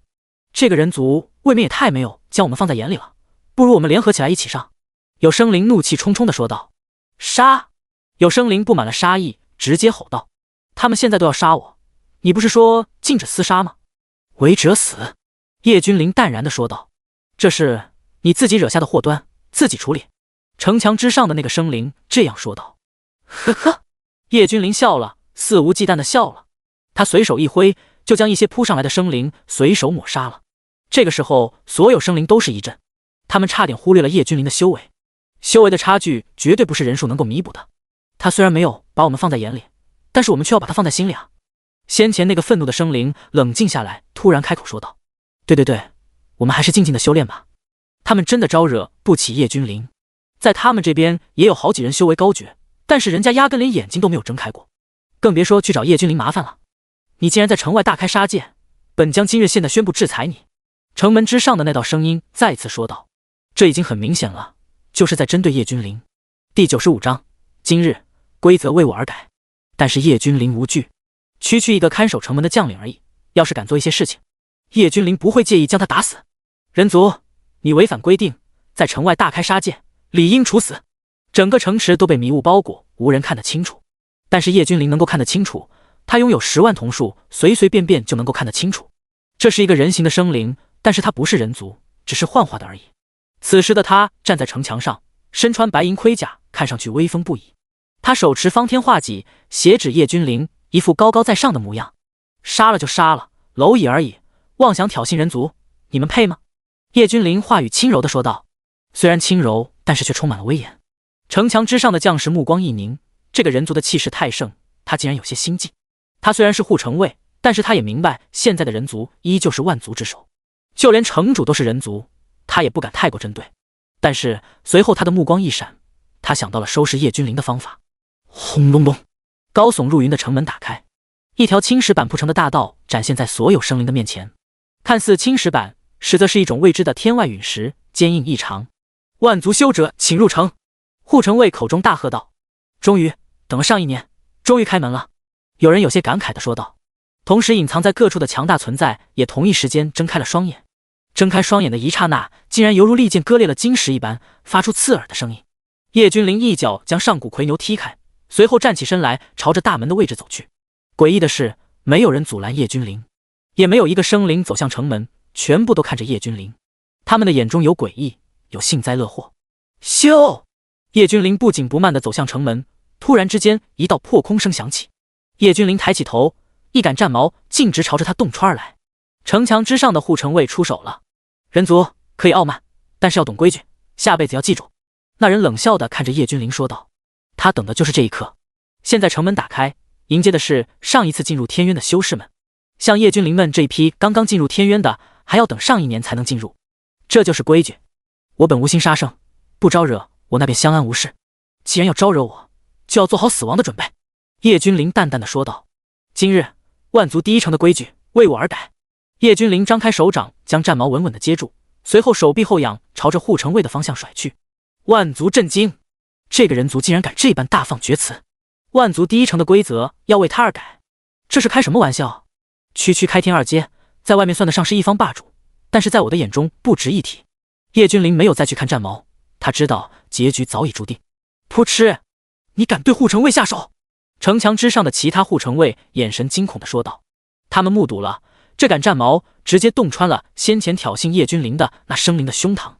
这个人族未免也太没有将我们放在眼里了，不如我们联合起来一起上。有生灵怒气冲冲地说道。杀！有生灵布满了杀意，直接吼道。他们现在都要杀我，你不是说禁止厮杀吗？违者死。叶君临淡然地说道。这是你自己惹下的祸端，自己处理。城墙之上的那个生灵这样说道。呵呵，叶君临笑了，肆无忌惮地笑了。他随手一挥，就将一些扑上来的生灵随手抹杀了。这个时候，所有生灵都是一震，他们差点忽略了叶君临的修为。修为的差距绝对不是人数能够弥补的。他虽然没有把我们放在眼里，但是我们却要把他放在心里啊。先前那个愤怒的生灵冷静下来，突然开口说道。对，我们还是静静的修炼吧。他们真的招惹不起叶君临。在他们这边也有好几人修为高绝，但是人家压根连眼睛都没有睁开过，更别说去找叶君临麻烦了。你竟然在城外大开杀戒，本将今日现在宣布制裁你。城门之上的那道声音再次说道。这已经很明显了，就是在针对叶君临。第95章，今日规则为我而改。但是叶君临无惧，区区一个看守城门的将领而已，要是敢做一些事情，叶君临不会介意将他打死。人族，你违反规定，在城外大开杀戒，理应处死。整个城池都被迷雾包裹，无人看得清楚，但是叶君临能够看得清楚，他拥有10万瞳术，随随便便就能够看得清楚。这是一个人形的生灵，但是他不是人族，只是幻化的而已。此时的他站在城墙上，身穿白银盔甲，看上去威风不已。他手持方天画戟，斜指叶君临，一副高高在上的模样。杀了就杀了，蝼蚁而已，妄想挑衅人族，你们配吗？叶君临话语轻柔地说道，虽然轻柔，但是却充满了威严。城墙之上的将士目光一凝，这个人族的气势太盛，他竟然有些心悸。他虽然是护城卫，但是他也明白现在的人族依旧是万族之首，就连城主都是人族，他也不敢太过针对。但是随后他的目光一闪，他想到了收拾叶君临的方法。轰隆隆，高耸入云的城门打开，一条青石板铺成的大道展现在所有生灵的面前。看似青石板，实则是一种未知的天外陨石，坚硬异常。万族修者请入城。护城卫口中大喝道。终于，等了上1年，终于开门了。有人有些感慨地说道。同时隐藏在各处的强大存在也同一时间睁开了双眼。睁开双眼的一刹那，竟然犹如利剑割裂了金石一般，发出刺耳的声音。叶君临一脚将上古魁牛踢开，随后站起身来，朝着大门的位置走去。诡异的是，没有人阻拦叶君临，也没有一个生灵走向城门，全部都看着叶君临。他们的眼中有诡异，有幸灾乐祸。咻！叶君临不紧不慢地走向城门，突然之间，一道破空声响起。叶君临抬起头，一杆战矛径直朝着他洞穿而来。城墙之上的护城卫出手了。人族可以傲慢，但是要懂规矩，下辈子要记住。那人冷笑地看着叶君临说道。他等的就是这一刻。现在城门打开，迎接的是上一次进入天渊的修士们。像叶君临们这一批刚刚进入天渊的，还要等上1年才能进入。这就是规矩。我本无心杀生，不招惹我那便相安无事。既然要招惹我，就要做好死亡的准备。叶君临淡淡的说道。今日万族第1城的规矩为我而改。叶君临张开手掌，将战矛稳稳的接住，随后手臂后仰，朝着护城卫的方向甩去。万族震惊，这个人族竟然敢这般大放厥词。万族第1城的规则要为他而改，这是开什么玩笑？区区开天2阶，在外面算得上是一方霸主，但是在我的眼中不值一提。叶君临没有再去看战矛，他知道结局早已注定。噗嗤！你敢对护城卫下手？城墙之上的其他护城卫眼神惊恐地说道。他们目睹了这杆战矛直接洞穿了先前挑衅叶君临的那生灵的胸膛，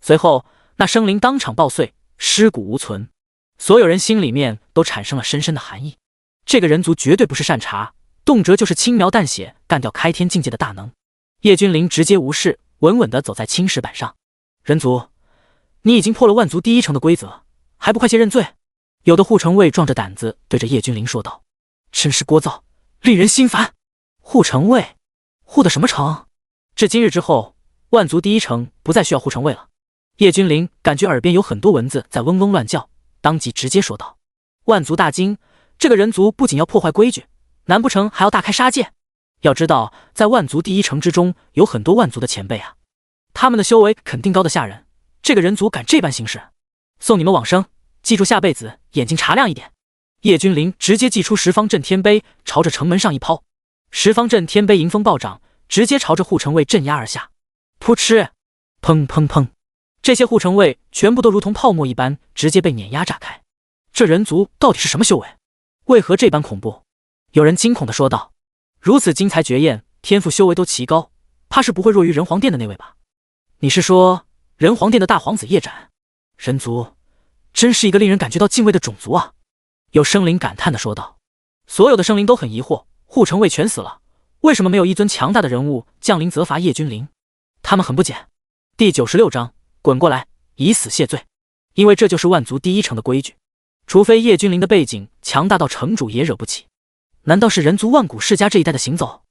随后那生灵当场爆碎，尸骨无存。所有人心里面都产生了深深的寒意。这个人族绝对不是善茬，动辄就是轻描淡写干掉开天境界的大能。叶君临直接无视，稳稳地走在青石板上。人族，你已经破了万族第1城的规则，还不快些认罪？有的护城卫壮着胆子对着叶君临说道。真是聒噪，令人心烦。护城卫？护的什么城？至今日之后，万族第一城不再需要护城卫了。叶君临感觉耳边有很多蚊子在嗡嗡乱叫，当即直接说道。万族大惊，这个人族不仅要破坏规矩，难不成还要大开杀戒？要知道，在万族第一城之中，有很多万族的前辈啊，他们的修为肯定高得吓人。这个人族敢这般行事，送你们往生，记住下辈子眼睛察亮一点。叶君临直接祭出十方震天碑，朝着城门上一抛，十方震天碑迎风暴涨，直接朝着护城卫镇压而下。噗嗤，砰砰砰，这些护城卫全部都如同泡沫一般，直接被碾压炸开。这人族到底是什么修为？为何这般恐怖？有人惊恐地说道。如此精彩绝艳，天赋修为都奇高，怕是不会弱于人皇殿的那位吧？你是说人皇殿的大皇子叶斩？人族真是一个令人感觉到敬畏的种族啊！有生灵感叹地说道。所有的生灵都很疑惑，护城卫全死了，为什么没有一尊强大的人物降临责罚叶君临？他们很不解。第96章，滚过来，以死谢罪。因为这就是万族第一城的规矩，除非叶君临的背景强大到城主也惹不起。难道是人族万古世家这一代的行走？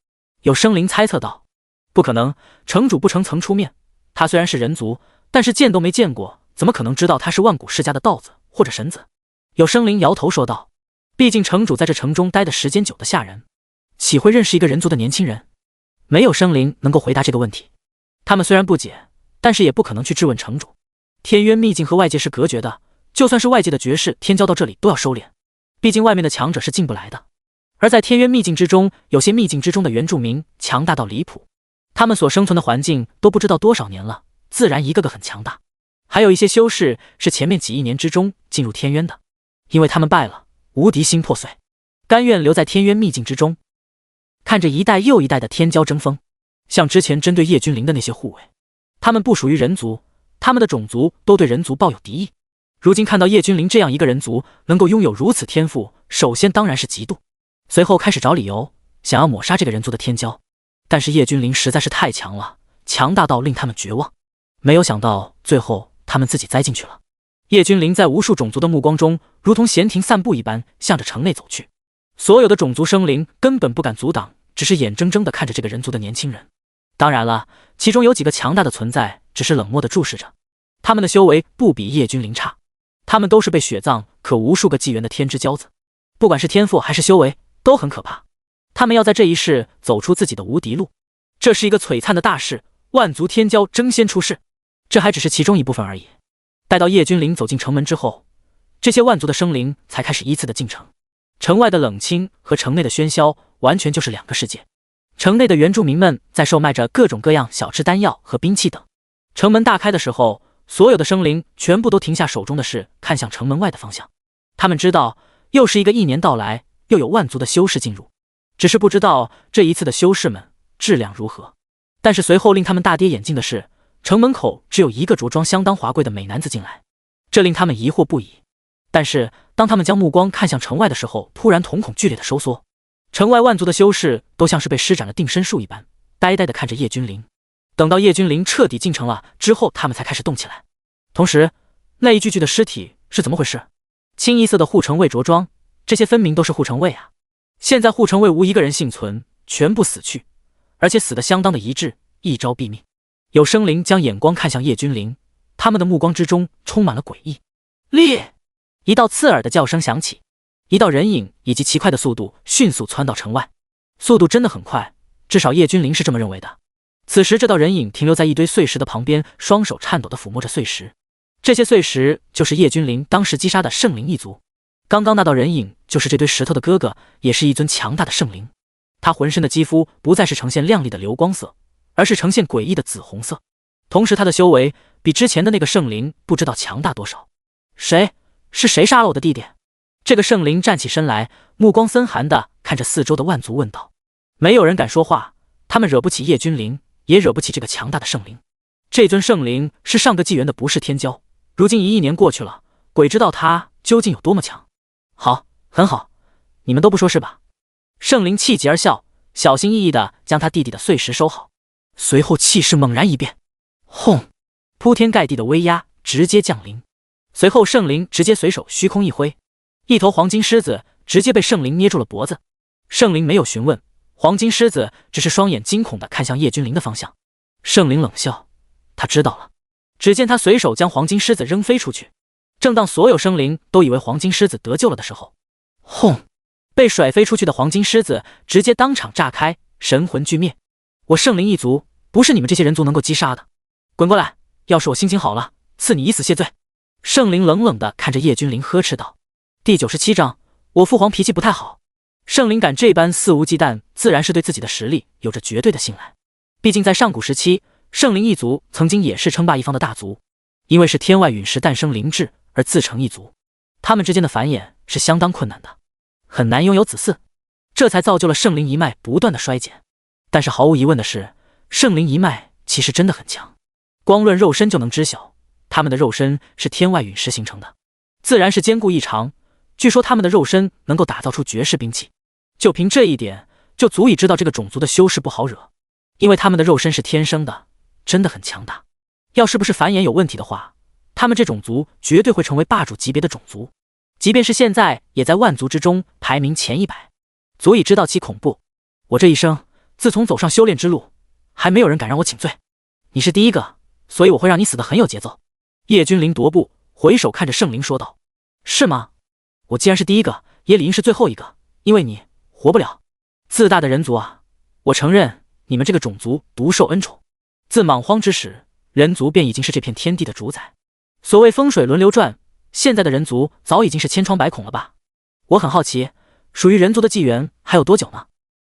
有生灵猜测道。不可能，城主不曾出面，他虽然是人族，但是见都没见过，怎么可能知道他是万古世家的道子或者神子？有生灵摇头说道。毕竟城主在这城中待的时间久得吓人，岂会认识一个人族的年轻人？没有生灵能够回答这个问题。他们虽然不解，但是也不可能去质问城主。天渊秘境和外界是隔绝的，就算是外界的绝世天骄到这里都要收敛，毕竟外面的强者是进不来的。而在天渊秘境之中，有些秘境之中的原住民强大到离谱，他们所生存的环境都不知道多少年了，自然一个个很强大。还有一些修士是前面几亿年之中进入天渊的，因为他们败了，无敌心破碎，甘愿留在天渊秘境之中，看着一代又一代的天骄争锋。像之前针对叶君临的那些护卫，他们不属于人族，他们的种族都对人族抱有敌意。如今看到叶君临这样一个人族能够拥有如此天赋，首先当然是嫉妒，随后开始找理由想要抹杀这个人族的天骄。但是叶君临实在是太强了，强大到令他们绝望。没有想到最后他们自己栽进去了。叶君临在无数种族的目光中如同闲庭散步一般向着城内走去，所有的种族生灵根本不敢阻挡，只是眼睁睁地看着这个人族的年轻人。当然了，其中有几个强大的存在只是冷漠地注视着，他们的修为不比叶君临差，他们都是被雪葬可无数个纪元的天之骄子，不管是天赋还是修为都很可怕。他们要在这一世走出自己的无敌路，这是一个璀璨的大事，万族天骄争先出世，这还只是其中一部分而已。待到叶君临走进城门之后，这些万族的生灵才开始依次的进城。城外的冷清和城内的喧嚣完全就是两个世界。城内的原住民们在售卖着各种各样小吃、丹药和兵器等。城门大开的时候，所有的生灵全部都停下手中的事，看向城门外的方向。他们知道，又是一个一年到来，又有万族的修士进入，只是不知道这一次的修士们质量如何。但是随后令他们大跌眼镜的是，城门口只有一个着装相当华贵的美男子进来，这令他们疑惑不已。但是当他们将目光看向城外的时候，突然瞳孔剧烈的收缩。城外万族的修士都像是被施展了定身术一般，呆呆地看着叶君临。等到叶君临彻底进城了之后，他们才开始动起来。同时，那一具具的尸体是怎么回事？清一色的护城卫着装，这些分明都是护城卫啊！现在护城卫无一个人幸存，全部死去，而且死得相当的一致，一招毙命。有生灵将眼光看向叶君临，他们的目光之中充满了诡异。烈！一道刺耳的叫声响起，一道人影以及奇快的速度迅速窜到城外，速度真的很快，至少叶君临是这么认为的。此时这道人影停留在一堆碎石的旁边，双手颤抖地抚摸着碎石。这些碎石就是叶君临当时击杀的圣灵一族。刚刚那道人影就是这堆石头的哥哥，也是一尊强大的圣灵。他浑身的肌肤不再是呈现亮丽的流光色，而是呈现诡异的紫红色。同时他的修为比之前的那个圣灵不知道强大多少。是谁杀了我的弟弟？这个圣灵站起身来，目光森寒地看着四周的万族问道。没有人敢说话，他们惹不起叶君临，也惹不起这个强大的圣灵。这尊圣灵是上个纪元的不世天骄，如今1亿年过去了，鬼知道他究竟有多么强。好，很好，你们都不说是吧？圣灵气急而笑，小心翼翼地将他弟弟的碎石收好，随后气势猛然一变，轰！铺天盖地的威压直接降临。随后圣灵直接随手虚空一挥，一头黄金狮子直接被圣灵捏住了脖子。圣灵没有询问，黄金狮子只是双眼惊恐地看向叶君临的方向，圣灵冷笑，他知道了。只见他随手将黄金狮子扔飞出去，正当所有生灵都以为黄金狮子得救了的时候，轰！被甩飞出去的黄金狮子直接当场炸开，神魂俱灭。我圣灵一族不是你们这些人族能够击杀的，滚过来！要是我心情好了，赐你以死谢罪。圣灵冷冷地看着叶君临呵斥道。第97章，我父皇脾气不太好。圣灵敢这般肆无忌惮，自然是对自己的实力有着绝对的信赖。毕竟在上古时期，圣灵一族曾经也是称霸一方的大族，因为是天外陨石诞生灵智而自成一族，他们之间的繁衍是相当困难的，很难拥有子嗣，这才造就了圣灵一脉不断的衰减。但是毫无疑问的是，圣灵一脉其实真的很强，光论肉身就能知晓，他们的肉身是天外陨石形成的，自然是坚固异常。据说他们的肉身能够打造出绝世兵器，就凭这一点就足以知道这个种族的修士不好惹，因为他们的肉身是天生的，真的很强大。要是不是繁衍有问题的话，他们这种族绝对会成为霸主级别的种族，即便是现在也在万族之中排名前100，足以知道其恐怖。我这一生自从走上修炼之路，还没有人敢让我请罪，你是第一个，所以我会让你死得很有节奏。叶君临踱步回首看着圣灵说道。是吗？我既然是第一个，也理应是最后一个，因为你活不了。自大的人族啊，我承认你们这个种族独受恩宠，自莽荒之始，人族便已经是这片天地的主宰。所谓风水轮流转，现在的人族早已经是千疮百孔了吧？我很好奇，属于人族的纪元还有多久呢？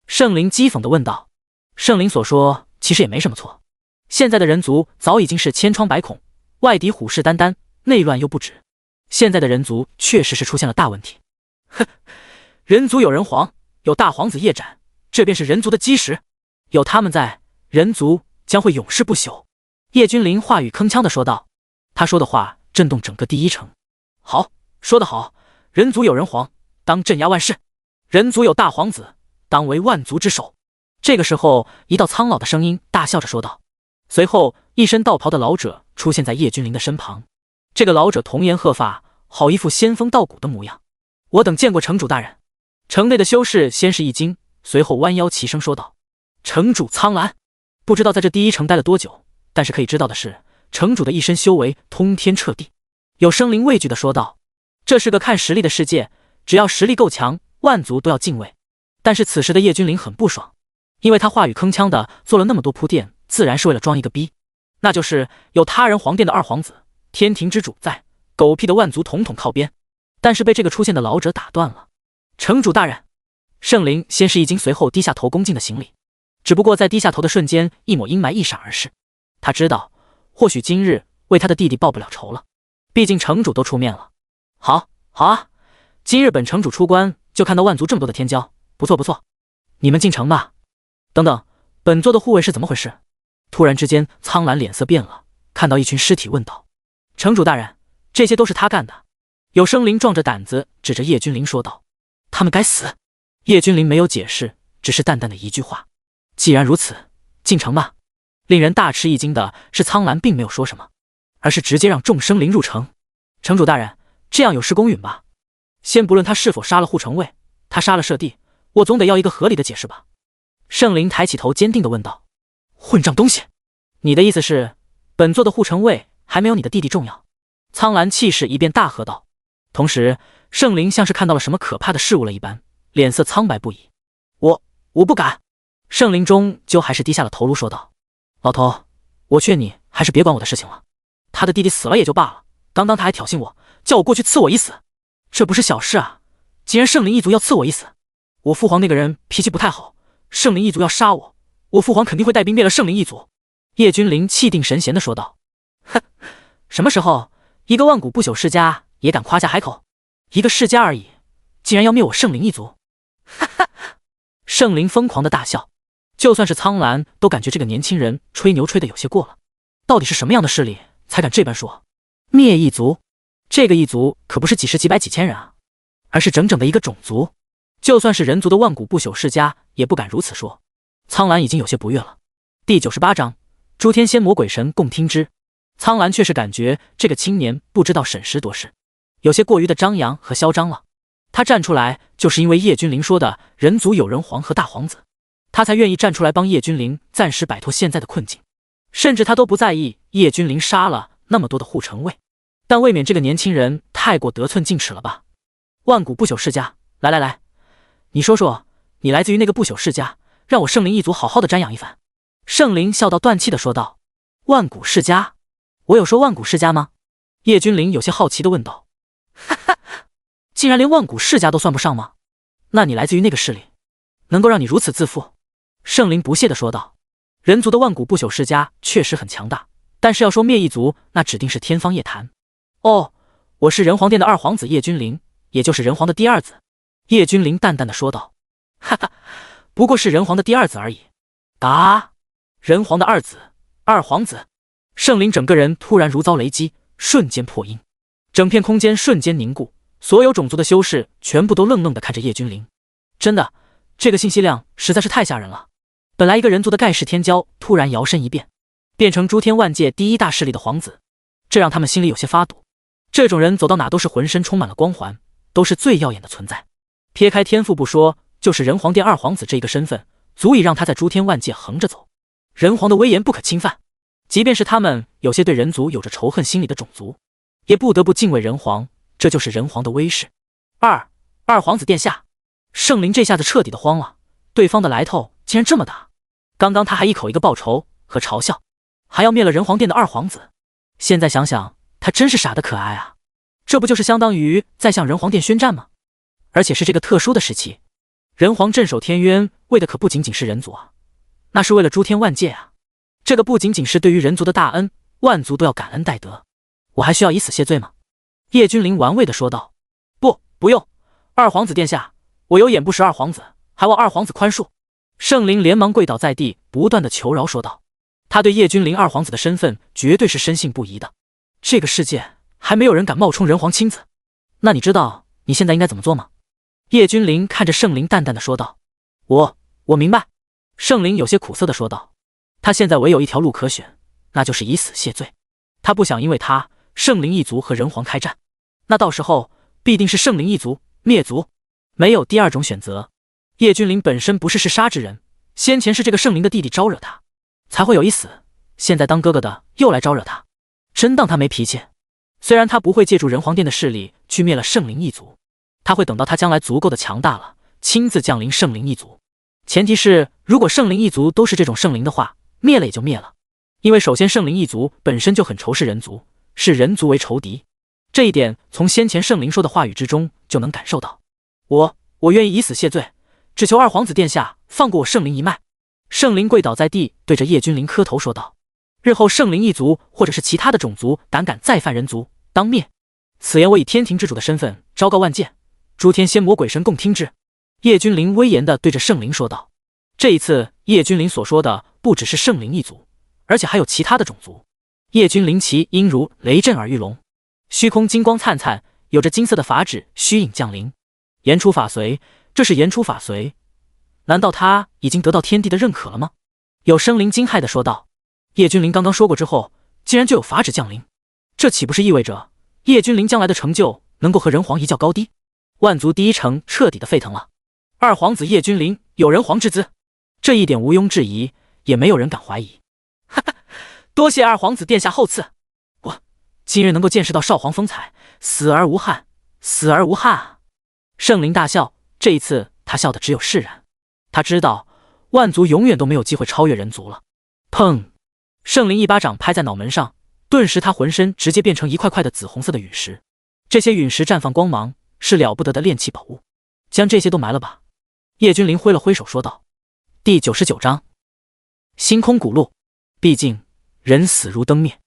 圣灵讥讽地问道。圣灵所说其实也没什么错，现在的人族早已经是千疮百孔，外敌虎视眈眈，内乱又不止，现在的人族确实是出现了大问题。哼，人族有人皇，有大皇子叶斩，这便是人族的基石，有他们在，人族将会永世不朽。叶君临话语铿锵地说道。他说的话震动整个第一城。好，说得好，人族有人皇，当镇压万世；人族有大皇子，当为万族之首。这个时候，一道苍老的声音大笑着说道。随后，一身道袍的老者出现在叶君临的身旁。这个老者童颜鹤发，好一副仙风道骨的模样。我等见过城主大人。城内的修士先是一惊，随后弯腰齐声说道：城主苍蓝。不知道在这第一城待了多久，但是可以知道的是，城主的一身修为通天彻地。有生灵畏惧地说道。这是个看实力的世界，只要实力够强，万族都要敬畏。但是此时的叶君临很不爽，因为他话语铿锵的做了那么多铺垫，自然是为了装一个逼，那就是有他人皇殿的二皇子，天庭之主在，狗屁的万族统统靠边。但是被这个出现的老者打断了。城主大人。圣灵先是一惊，随后低下头恭敬的行礼。只不过在低下头的瞬间，一抹阴霾一闪而逝。他知道，或许今日为他的弟弟报不了仇了，毕竟城主都出面了。好啊，今日本城主出关就看到万族这么多的天骄，不错不错。你们进城吧。等等，本座的护卫是怎么回事？突然之间，苍蓝脸色变了，看到一群尸体问道。城主大人，这些都是他干的。有生灵壮着胆子指着叶君临说道。他们该死。叶君临没有解释，只是淡淡的一句话。既然如此，进城吧。令人大吃一惊的是，苍蓝并没有说什么，而是直接让众生灵入城。城主大人，这样有失公允吧？先不论他是否杀了护城卫，他杀了舍弟，我总得要一个合理的解释吧。圣灵抬起头坚定地问道。混账东西，你的意思是，本座的护城卫还没有你的弟弟重要？苍蓝气势一变，大喝道。同时，圣灵像是看到了什么可怕的事物了一般，脸色苍白不已。我不敢。圣灵终究还是低下了头颅说道。老头，我劝你还是别管我的事情了。他的弟弟死了也就罢了，刚刚他还挑衅我，叫我过去赐我一死，这不是小事啊。既然圣灵一族要赐我一死，我父皇那个人脾气不太好，圣灵一族要杀我，我父皇肯定会带兵灭了圣灵一族。叶君临气定神闲地说道。哼，什么时候一个万古不朽世家也敢夸下海口？一个世家而已，竟然要灭我圣灵一族？哈哈！圣灵疯狂的大笑，就算是苍蓝都感觉这个年轻人吹牛吹得有些过了。到底是什么样的势力才敢这般说？灭一族？这个一族可不是几十几百几千人啊，而是整整的一个种族。就算是人族的万古不朽世家也不敢如此说。苍蓝已经有些不悦了。第98章，诸天仙魔鬼神共听之。苍蓝却是感觉这个青年不知道审时度势，有些过于的张扬和嚣张了。他站出来就是因为叶君临说的人族有人皇和大皇子，他才愿意站出来帮叶君临暂时摆脱现在的困境。甚至他都不在意叶君临杀了那么多的护城卫，但未免这个年轻人太过得寸进尺了吧。万古不朽世家，来，你说说，你来自于那个不朽世家，让我圣灵一族好好的瞻仰一番。圣灵笑道断气的说道。万古世家？我有说万古世家吗？叶君临有些好奇的问道。哈哈，竟然连万古世家都算不上吗？那你来自于那个势力，能够让你如此自负？圣灵不屑的说道。人族的万古不朽世家确实很强大，但是要说灭一族，那指定是天方夜谭。哦，我是人皇殿的二皇子叶君临，也就是人皇的第二子。叶君临淡淡的说道。哈哈，不过是人皇的第二子而已。啊，人皇的二子，二皇子。圣灵整个人突然如遭雷击，瞬间破音，整片空间瞬间凝固，所有种族的修士全部都愣愣的看着叶君临。真的，这个信息量实在是太吓人了。本来一个人族的盖世天骄，突然摇身一变，变成诸天万界第一大势力的皇子，这让他们心里有些发堵。这种人走到哪都是浑身充满了光环，都是最耀眼的存在。撇开天赋不说，就是人皇殿二皇子这一个身份，足以让他在诸天万界横着走。人皇的威严不可侵犯，即便是他们有些对人族有着仇恨心理的种族，也不得不敬畏人皇，这就是人皇的威势。二皇子殿下，圣灵这下子彻底的慌了，对方的来头竟然这么大。刚刚他还一口一个报仇和嘲笑，还要灭了人皇殿的二皇子，现在想想他真是傻得可爱啊。这不就是相当于在向人皇殿宣战吗？而且是这个特殊的时期，人皇镇守天渊为的可不仅仅是人族啊，那是为了诸天万界啊。这个不仅仅是对于人族的大恩，万族都要感恩戴德。我还需要以死谢罪吗？叶君临玩味地说道。不用，二皇子殿下，我有眼不识二皇子，还望二皇子宽恕。圣灵连忙跪倒在地，不断的求饶说道。他对叶君临二皇子的身份绝对是深信不疑的，这个世界还没有人敢冒充人皇亲子。那你知道你现在应该怎么做吗？叶君临看着圣灵淡淡的说道。我明白。圣灵有些苦涩的说道。他现在唯有一条路可选，那就是以死谢罪。他不想因为他圣灵一族和人皇开战，那到时候必定是圣灵一族灭族，没有第二种选择。叶君临本身不是嗜杀之人，先前是这个圣灵的弟弟招惹他，才会有一死，现在当哥哥的又来招惹他，真当他没脾气。虽然他不会借助人皇殿的势力去灭了圣灵一族，他会等到他将来足够的强大了，亲自降临圣灵一族。前提是如果圣灵一族都是这种圣灵的话，灭了也就灭了。因为首先圣灵一族本身就很仇视人族，视人族为仇敌，这一点从先前圣灵说的话语之中就能感受到。我愿意以死谢罪，只求二皇子殿下放过我圣灵一脉。圣灵跪倒在地，对着叶君临磕头说道。日后圣灵一族或者是其他的种族胆敢再犯人族，当灭。此言我以天庭之主的身份昭告万界，诸天仙魔鬼神共听之。叶君临威严地对着圣灵说道。这一次叶君临所说的不只是圣灵一族，而且还有其他的种族。叶君临其音如雷震耳欲聋，虚空金光灿灿，有着金色的法旨虚影降临。言出法随，这是言出法随，难道他已经得到天地的认可了吗？有生灵惊骇地说道。叶君临刚刚说过之后，竟然就有法旨降临，这岂不是意味着叶君临将来的成就能够和人皇一较高低？万族第一城彻底的沸腾了。二皇子叶君临有人皇之姿，这一点毋庸置疑，也没有人敢怀疑。哈哈，多谢二皇子殿下厚赐，我今日能够见识到少皇风采，死而无憾，死而无憾啊！圣灵大笑，这一次他笑的只有释然。他知道万族永远都没有机会超越人族了。砰！圣灵一巴掌拍在脑门上，顿时他浑身直接变成一块块的紫红色的陨石。这些陨石绽放光芒，是了不得的炼器宝物，将这些都埋了吧。叶君临挥了挥手说道。第99章星空古路。毕竟人死如灯灭，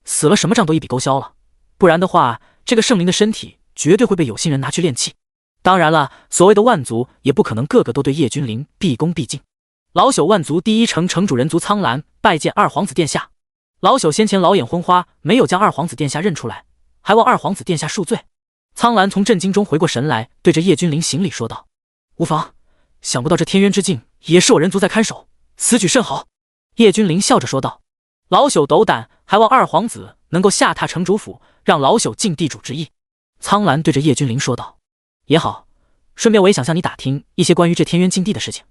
死了什么账都一笔勾销了，不然的话这个圣灵的身体绝对会被有心人拿去炼器。当然了，所谓的万族也不可能个个都对叶君临毕恭毕敬。老朽万族第一城城主人族苍兰拜见二皇子殿下。老朽先前老眼昏花，没有将二皇子殿下认出来，还望二皇子殿下恕罪。苍兰从震惊中回过神来，对着叶君临行礼说道。无妨，想不到这天渊之境也是我人族在看守，此举甚好。叶君临笑着说道。老朽斗胆，还望二皇子能够下榻城主府，让老朽尽地主之谊。苍兰对着叶君临说道。也好，顺便我也想向你打听一些关于这天渊禁地的事情。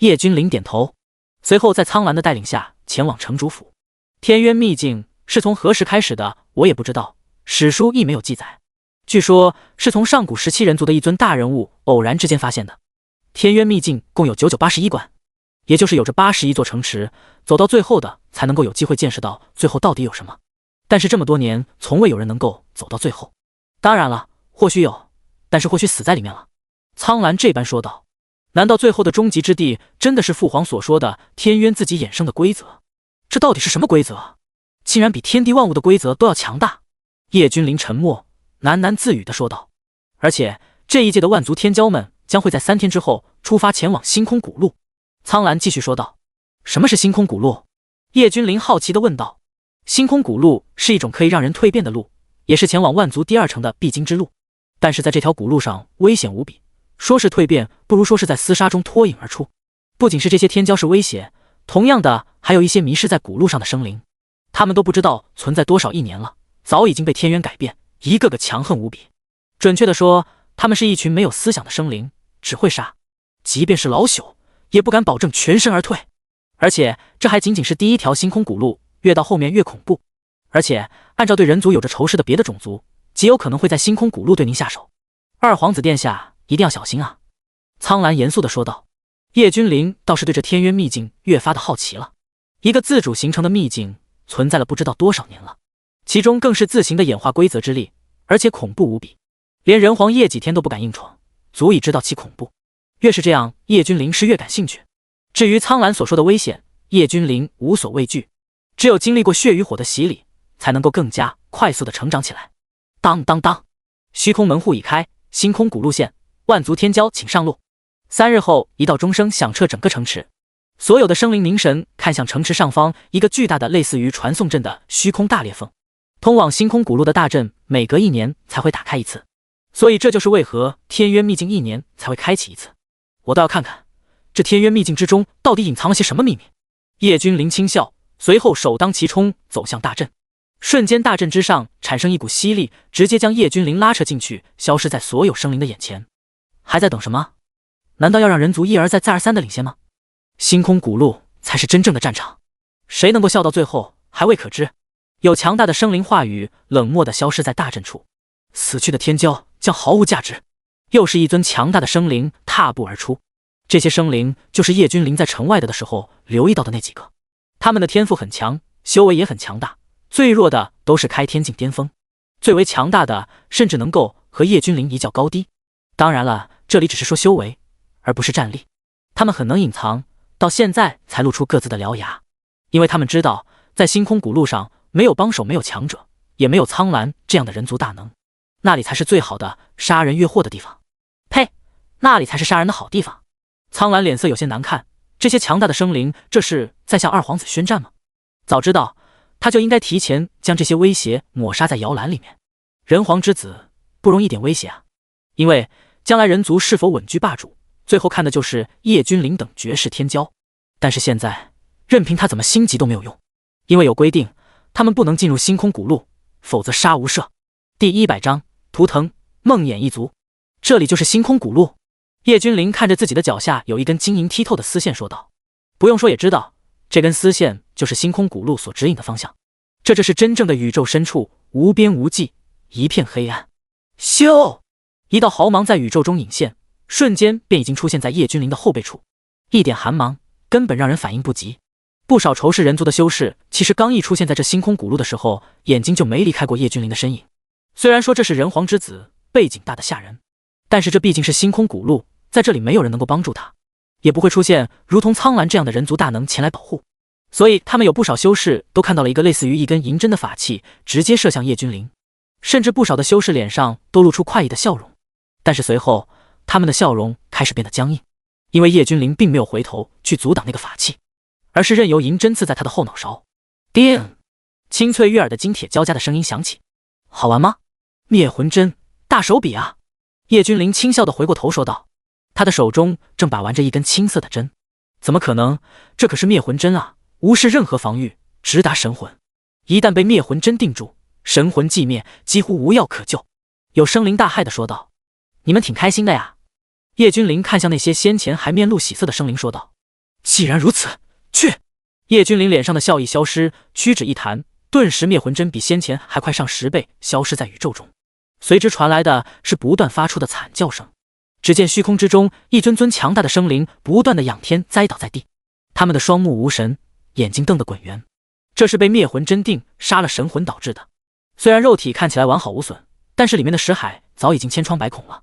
叶君临点头，随后在苍兰的带领下前往城主府。天渊秘境是从何时开始的，我也不知道，史书亦没有记载。据说是从上古时期人族的一尊大人物偶然之间发现的。天渊秘境共有9981关，也就是有着81座城池，走到最后的才能够有机会见识到最后到底有什么。但是这么多年，从未有人能够走到最后。当然了，或许有，但是或许死在里面了。苍兰这般说道。难道最后的终极之地真的是父皇所说的天渊自己衍生的规则？这到底是什么规则？竟然比天地万物的规则都要强大。叶君临沉默，喃喃自语地说道。而且这一届的万族天骄们将会在3天之后出发前往星空古路。苍兰继续说道。什么是星空古路？叶君临好奇地问道。星空古路是一种可以让人蜕变的路，也是前往万族第2城的必经之路。但是在这条古路上危险无比，说是蜕变，不如说是在厮杀中脱颖而出。不仅是这些天骄是威胁，同样的还有一些迷失在古路上的生灵，他们都不知道存在多少亿年了，早已经被天渊改变，一个个强横无比。准确的说，他们是一群没有思想的生灵，只会杀，即便是老朽也不敢保证全身而退。而且这还仅仅是第1条星空古路，越到后面越恐怖。而且按照对人族有着仇视的别的种族，极有可能会在星空古路对您下手。二皇子殿下一定要小心啊！苍兰严肃地说道。叶君临倒是对这天渊秘境越发的好奇了。一个自主形成的秘境存在了不知道多少年了，其中更是自行的演化规则之力，而且恐怖无比，连人皇叶几天都不敢硬闯，足以知道其恐怖。越是这样，叶君临是越感兴趣。至于苍兰所说的危险，叶君临无所畏惧，只有经历过血与火的洗礼，才能够更加快速的成长起来。当当当，虚空门户已开，星空古路线，万族天骄请上路。3日后，一道钟声响彻整个城池，所有的生灵凝神看向城池上方一个巨大的类似于传送阵的虚空大裂缝。通往星空古路的大阵每隔1年才会打开一次，所以这就是为何天渊秘境1年才会开启一次。我倒要看看这天渊秘境之中到底隐藏了些什么秘密。叶君临轻笑，随后首当其冲走向大阵。瞬间大阵之上产生一股吸力，直接将叶君临拉扯进去，消失在所有生灵的眼前。还在等什么？难道要让人族一而再再而三的领先吗？星空古路才是真正的战场，谁能够笑到最后还未可知。有强大的生灵话语冷漠地消失在大阵处，死去的天骄将毫无价值。又是一尊强大的生灵踏步而出，这些生灵就是叶君临在城外的时候留意到的那几个，他们的天赋很强，修为也很强大，最弱的都是开天境巅峰，最为强大的甚至能够和叶君临一较高低。当然了，这里只是说修为，而不是战力。他们很能隐藏，到现在才露出各自的獠牙，因为他们知道在星空古路上没有帮手，没有强者，也没有苍兰这样的人族大能，那里才是最好的杀人越货的地方。呸，那里才是杀人的好地方。苍兰脸色有些难看，这些强大的生灵这是在向二皇子宣战吗？早知道他就应该提前将这些威胁抹杀在摇篮里面。人皇之子不容一点威胁啊，因为将来人族是否稳居霸主，最后看的就是叶君临等绝世天骄。但是现在任凭他怎么心急都没有用，因为有规定，他们不能进入星空古路，否则杀无赦。第100章图腾梦魇一族，这里就是星空古路。叶君临看着自己的脚下有一根晶莹剔透的丝线说道，不用说也知道，这根丝线就是星空古路所指引的方向。这是真正的宇宙深处，无边无际，一片黑暗。咻，一道毫芒在宇宙中隐现，瞬间便已经出现在叶君临的后背处，一点寒芒根本让人反应不及。不少仇视人族的修士其实刚一出现在这星空古路的时候，眼睛就没离开过叶君临的身影。虽然说这是人皇之子，背景大得吓人，但是这毕竟是星空古路，在这里没有人能够帮助他，也不会出现如同苍兰这样的人族大能前来保护。所以他们有不少修士都看到了一个类似于一根银针的法器直接射向叶君临，甚至不少的修士脸上都露出快意的笑容。但是随后他们的笑容开始变得僵硬，因为叶君临并没有回头去阻挡那个法器，而是任由银针刺在他的后脑勺。叮，清脆悦耳的金铁交加的声音响起。好玩吗？灭魂针，大手笔啊！叶君临轻笑地回过头说道，他的手中正把玩着一根青色的针。怎么可能？这可是灭魂针啊，无视任何防御，直达神魂。一旦被灭魂针定住，神魂寂灭，几乎无药可救。有生灵大骇地说道，你们挺开心的呀。叶君临看向那些先前还面露喜色的生灵说道，既然如此，去！叶君临脸上的笑意消失，屈指一弹，顿时灭魂针比先前还快上10倍，消失在宇宙中。随之传来的是不断发出的惨叫声。只见虚空之中，一尊尊强大的生灵不断的仰天栽倒在地，他们的双目无神，眼睛瞪得滚圆。这是被灭魂针定杀了神魂导致的。虽然肉体看起来完好无损，但是里面的识海早已经千疮百孔了。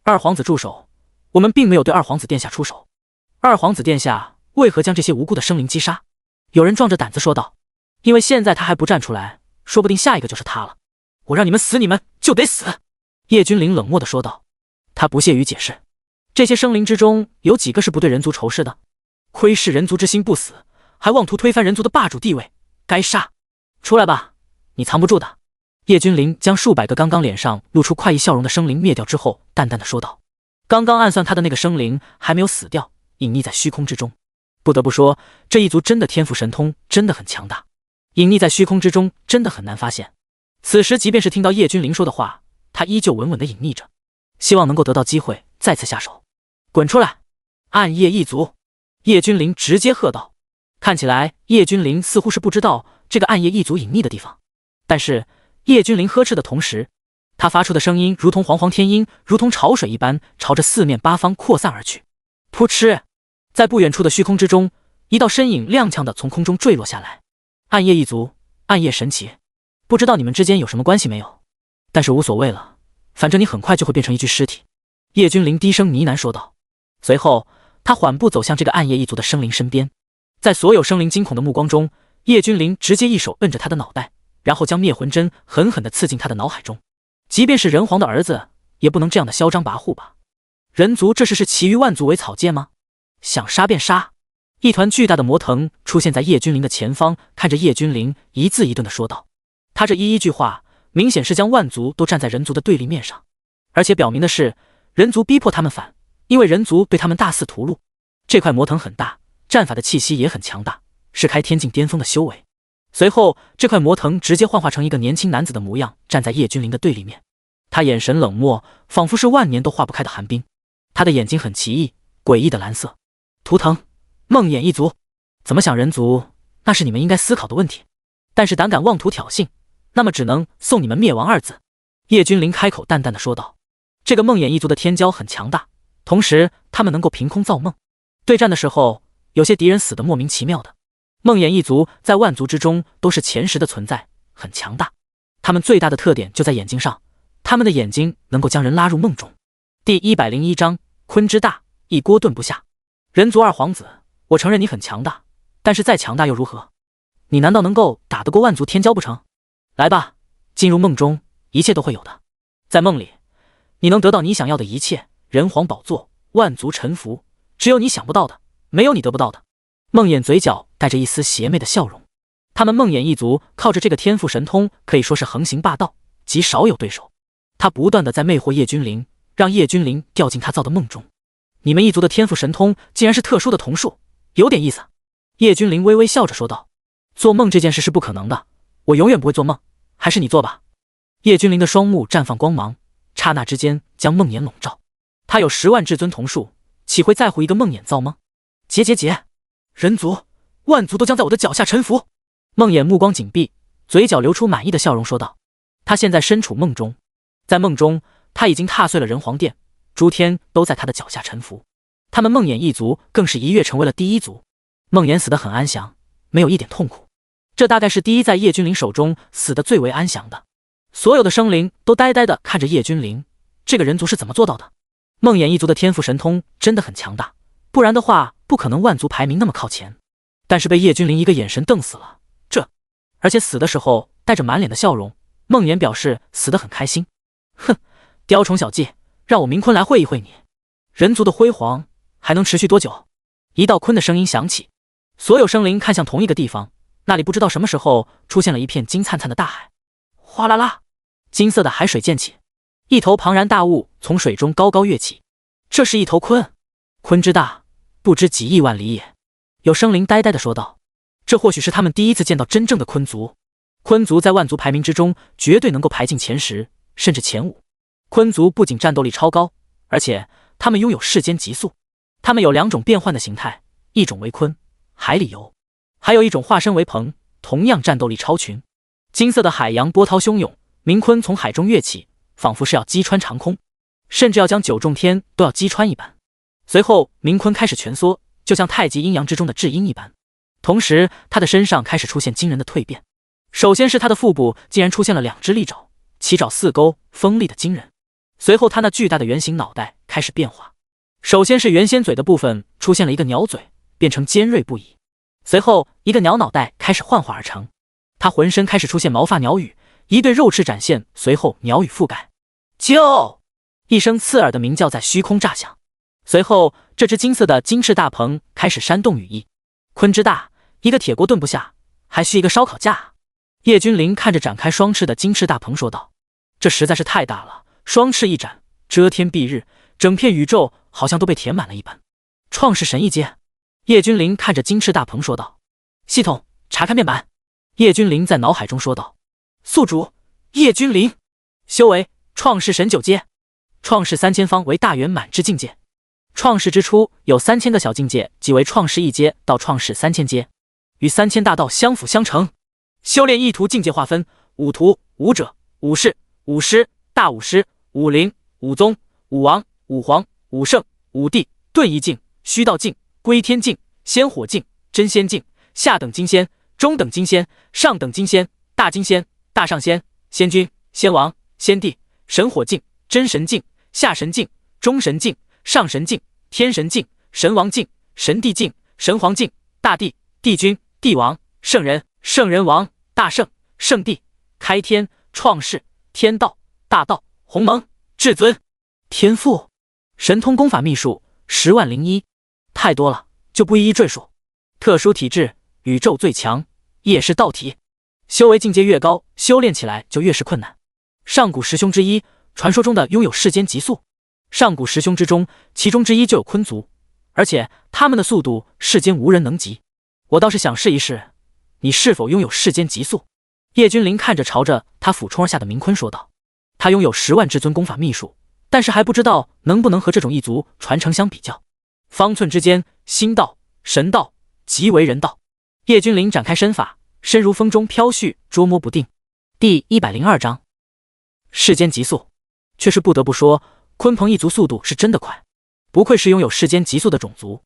二皇子住手！我们并没有对二皇子殿下出手。二皇子殿下为何将这些无辜的生灵击杀？有人壮着胆子说道。因为现在他还不站出来，说不定下一个就是他了。我让你们死，你们就得死！叶君临冷漠地说道。他不屑于解释，这些生灵之中有几个是不对人族仇视的？窥视人族之心不死，还妄图推翻人族的霸主地位，该杀！出来吧，你藏不住的。叶君临将数百个刚刚脸上露出快意笑容的生灵灭掉之后，淡淡的说道。刚刚暗算他的那个生灵还没有死掉，隐匿在虚空之中。不得不说，这一族真的天赋神通真的很强大，隐匿在虚空之中真的很难发现。此时即便是听到叶君临说的话，他依旧稳稳的隐匿着，希望能够得到机会再次下手。滚出来！暗夜一族！叶君临直接喝道。看起来叶君临似乎是不知道这个暗夜一族隐匿的地方，但是叶君临呵斥的同时，他发出的声音如同煌煌天音，如同潮水一般朝着四面八方扩散而去。噗嗤！在不远处的虚空之中，一道身影踉跄的从空中坠落下来。暗夜一族，暗夜神奇，不知道你们之间有什么关系没有，但是无所谓了，反正你很快就会变成一具尸体。叶君临低声呢喃说道。随后他缓步走向这个暗夜一族的生灵身边，在所有生灵惊恐的目光中，叶君临直接一手摁着他的脑袋，然后将灭魂针狠狠地刺进他的脑海中。即便是人皇的儿子，也不能这样的嚣张跋扈吧？人族这是其余万族为草芥吗？想杀便杀！一团巨大的魔藤出现在叶君临的前方，看着叶君临一字一顿地说道。他这一句话明显是将万族都站在人族的对立面上，而且表明的是人族逼迫他们反，因为人族对他们大肆屠戮。这块魔藤很大，战法的气息也很强大，是开天境巅峰的修为。随后这块魔藤直接幻化成一个年轻男子的模样，站在叶君临的对立面。他眼神冷漠，仿佛是万年都化不开的寒冰。他的眼睛很奇异，诡异的蓝色。图腾，梦魇一族，怎么想人族，那是你们应该思考的问题。但是胆敢妄图挑衅，那么只能送你们灭亡二字。叶君临开口淡淡的说道。这个梦魇一族的天骄很强大，同时他们能够凭空造梦，对战的时候有些敌人死得莫名其妙的。梦魇一族在万族之中都是前10的存在，很强大。他们最大的特点就在眼睛上，他们的眼睛能够将人拉入梦中。第101章，鲲之大，一锅炖不下。人族二皇子，我承认你很强大，但是再强大又如何？你难道能够打得过万族天骄不成？来吧，进入梦中，一切都会有的。在梦里，你能得到你想要的一切，人皇宝座，万族臣服，只有你想不到的，没有你得不到的。梦魇嘴角带着一丝邪魅的笑容。他们梦魇一族靠着这个天赋神通，可以说是横行霸道，极少有对手。他不断的在魅惑叶君临，让叶君临掉进他造的梦中。你们一族的天赋神通竟然是特殊的瞳术，有点意思。叶君临微微笑着说道。做梦这件事是不可能的，我永远不会做梦，还是你做吧。叶君临的双目绽放光芒，刹那之间将梦魇笼罩。他有10万至尊瞳术，岂会在乎一个梦魇造梦？结，人族万族都将在我的脚下臣服。梦魇目光紧闭，嘴角流出满意的笑容说道。他现在身处梦中，在梦中他已经踏碎了人皇殿，诸天都在他的脚下臣服。他们梦魇一族更是一跃成为了第1族。梦魇死得很安详，没有一点痛苦，这大概是第一在叶君临手中死得最为安详的。所有的生灵都呆呆地看着叶君临，这个人族是怎么做到的？梦魇一族的天赋神通真的很强大，不然的话不可能万族排名那么靠前。但是被叶君临一个眼神瞪死了，而且死的时候带着满脸的笑容。梦魇表示死得很开心。哼，雕虫小技，让我明坤来会一会你。人族的辉煌还能持续多久？一道鲲的声音响起，所有生灵看向同一个地方，那里不知道什么时候出现了一片金灿灿的大海。哗啦啦，金色的海水溅起，一头庞然大物从水中高高跃起。这是一头鲲，鲲之大，不知几亿万里也。有生灵呆呆地说道。这或许是他们第一次见到真正的鲲族。鲲族在万族排名之中绝对能够排进前10，甚至前5。鲲族不仅战斗力超高，而且他们拥有世间极速。他们有2种变换的形态，一种为鲲，海里游；还有一种化身为鹏，同样战斗力超群。金色的海洋波涛汹涌，明鲲从海中跃起，仿佛是要击穿长空，甚至要将九重天都要击穿一般。随后，明鲲开始蜷缩，就像太极阴阳之中的至阴一般。同时，他的身上开始出现惊人的蜕变。首先是他的腹部竟然出现了2只利爪，七爪四钩，锋利的惊人。随后，他那巨大的圆形脑袋开始变化。首先是原先嘴的部分出现了一个鸟嘴，变成尖锐不已。随后，一个鸟脑袋开始幻化而成。他浑身开始出现毛发鸟羽，一对肉翅展现，随后鸟羽覆盖。救！一声刺耳的鸣叫在虚空炸响。随后，这只金色的金翅大鹏开始扇动羽翼。鲲之大，一个铁锅炖不下，还需一个烧烤架啊！叶君临看着展开双翅的金翅大鹏说道：“这实在是太大了，双翅一展，遮天蔽日，整片宇宙好像都被填满了一般。”创世神一阶。叶君临看着金翅大鹏说道：“系统查看面板。”叶君临在脑海中说道：“宿主叶君临，修为创世神9阶，创世3000方为大圆满之境界。创世之初有3000个小境界，即为创世1阶到创世3000阶，与3000大道相辅相成。修炼意图境界划分：武图、武者、武士、武师、大武师、武灵、武宗、武王、武皇、武圣、武帝、遁意境、虚道境、归天境、仙火境、真仙境、下等金仙、中等金仙、上等金仙、大金仙、大上仙、仙君、仙王、仙帝、神火境、真神境、下神境、中神境、上神境、天神境、神王境、神帝境、神皇境、大帝、帝君、帝王、圣人、圣人王、大圣、圣帝、开天、创世、天道、大道、鸿蒙、至尊。天赋神通功法秘术10万01，太多了，就不一一赘述。特殊体质，宇宙最强，夜视道体。修为境界越高，修炼起来就越是困难。上古十凶之一，传说中的拥有世间极速。上古十凶之中，其中之一就有鲲族，而且他们的速度世间无人能及。我倒是想试一试，你是否拥有世间极速？叶君临看着朝着他俯冲而下的明鲲说道：“他拥有10万至尊功法秘术，但是还不知道能不能和这种异族传承相比较。方寸之间，心道、神道即为人道。”叶君临展开身法，身如风中飘絮，捉摸不定。第102章，世间极速。却是不得不说，鲲鹏一族速度是真的快，不愧是拥有世间极速的种族。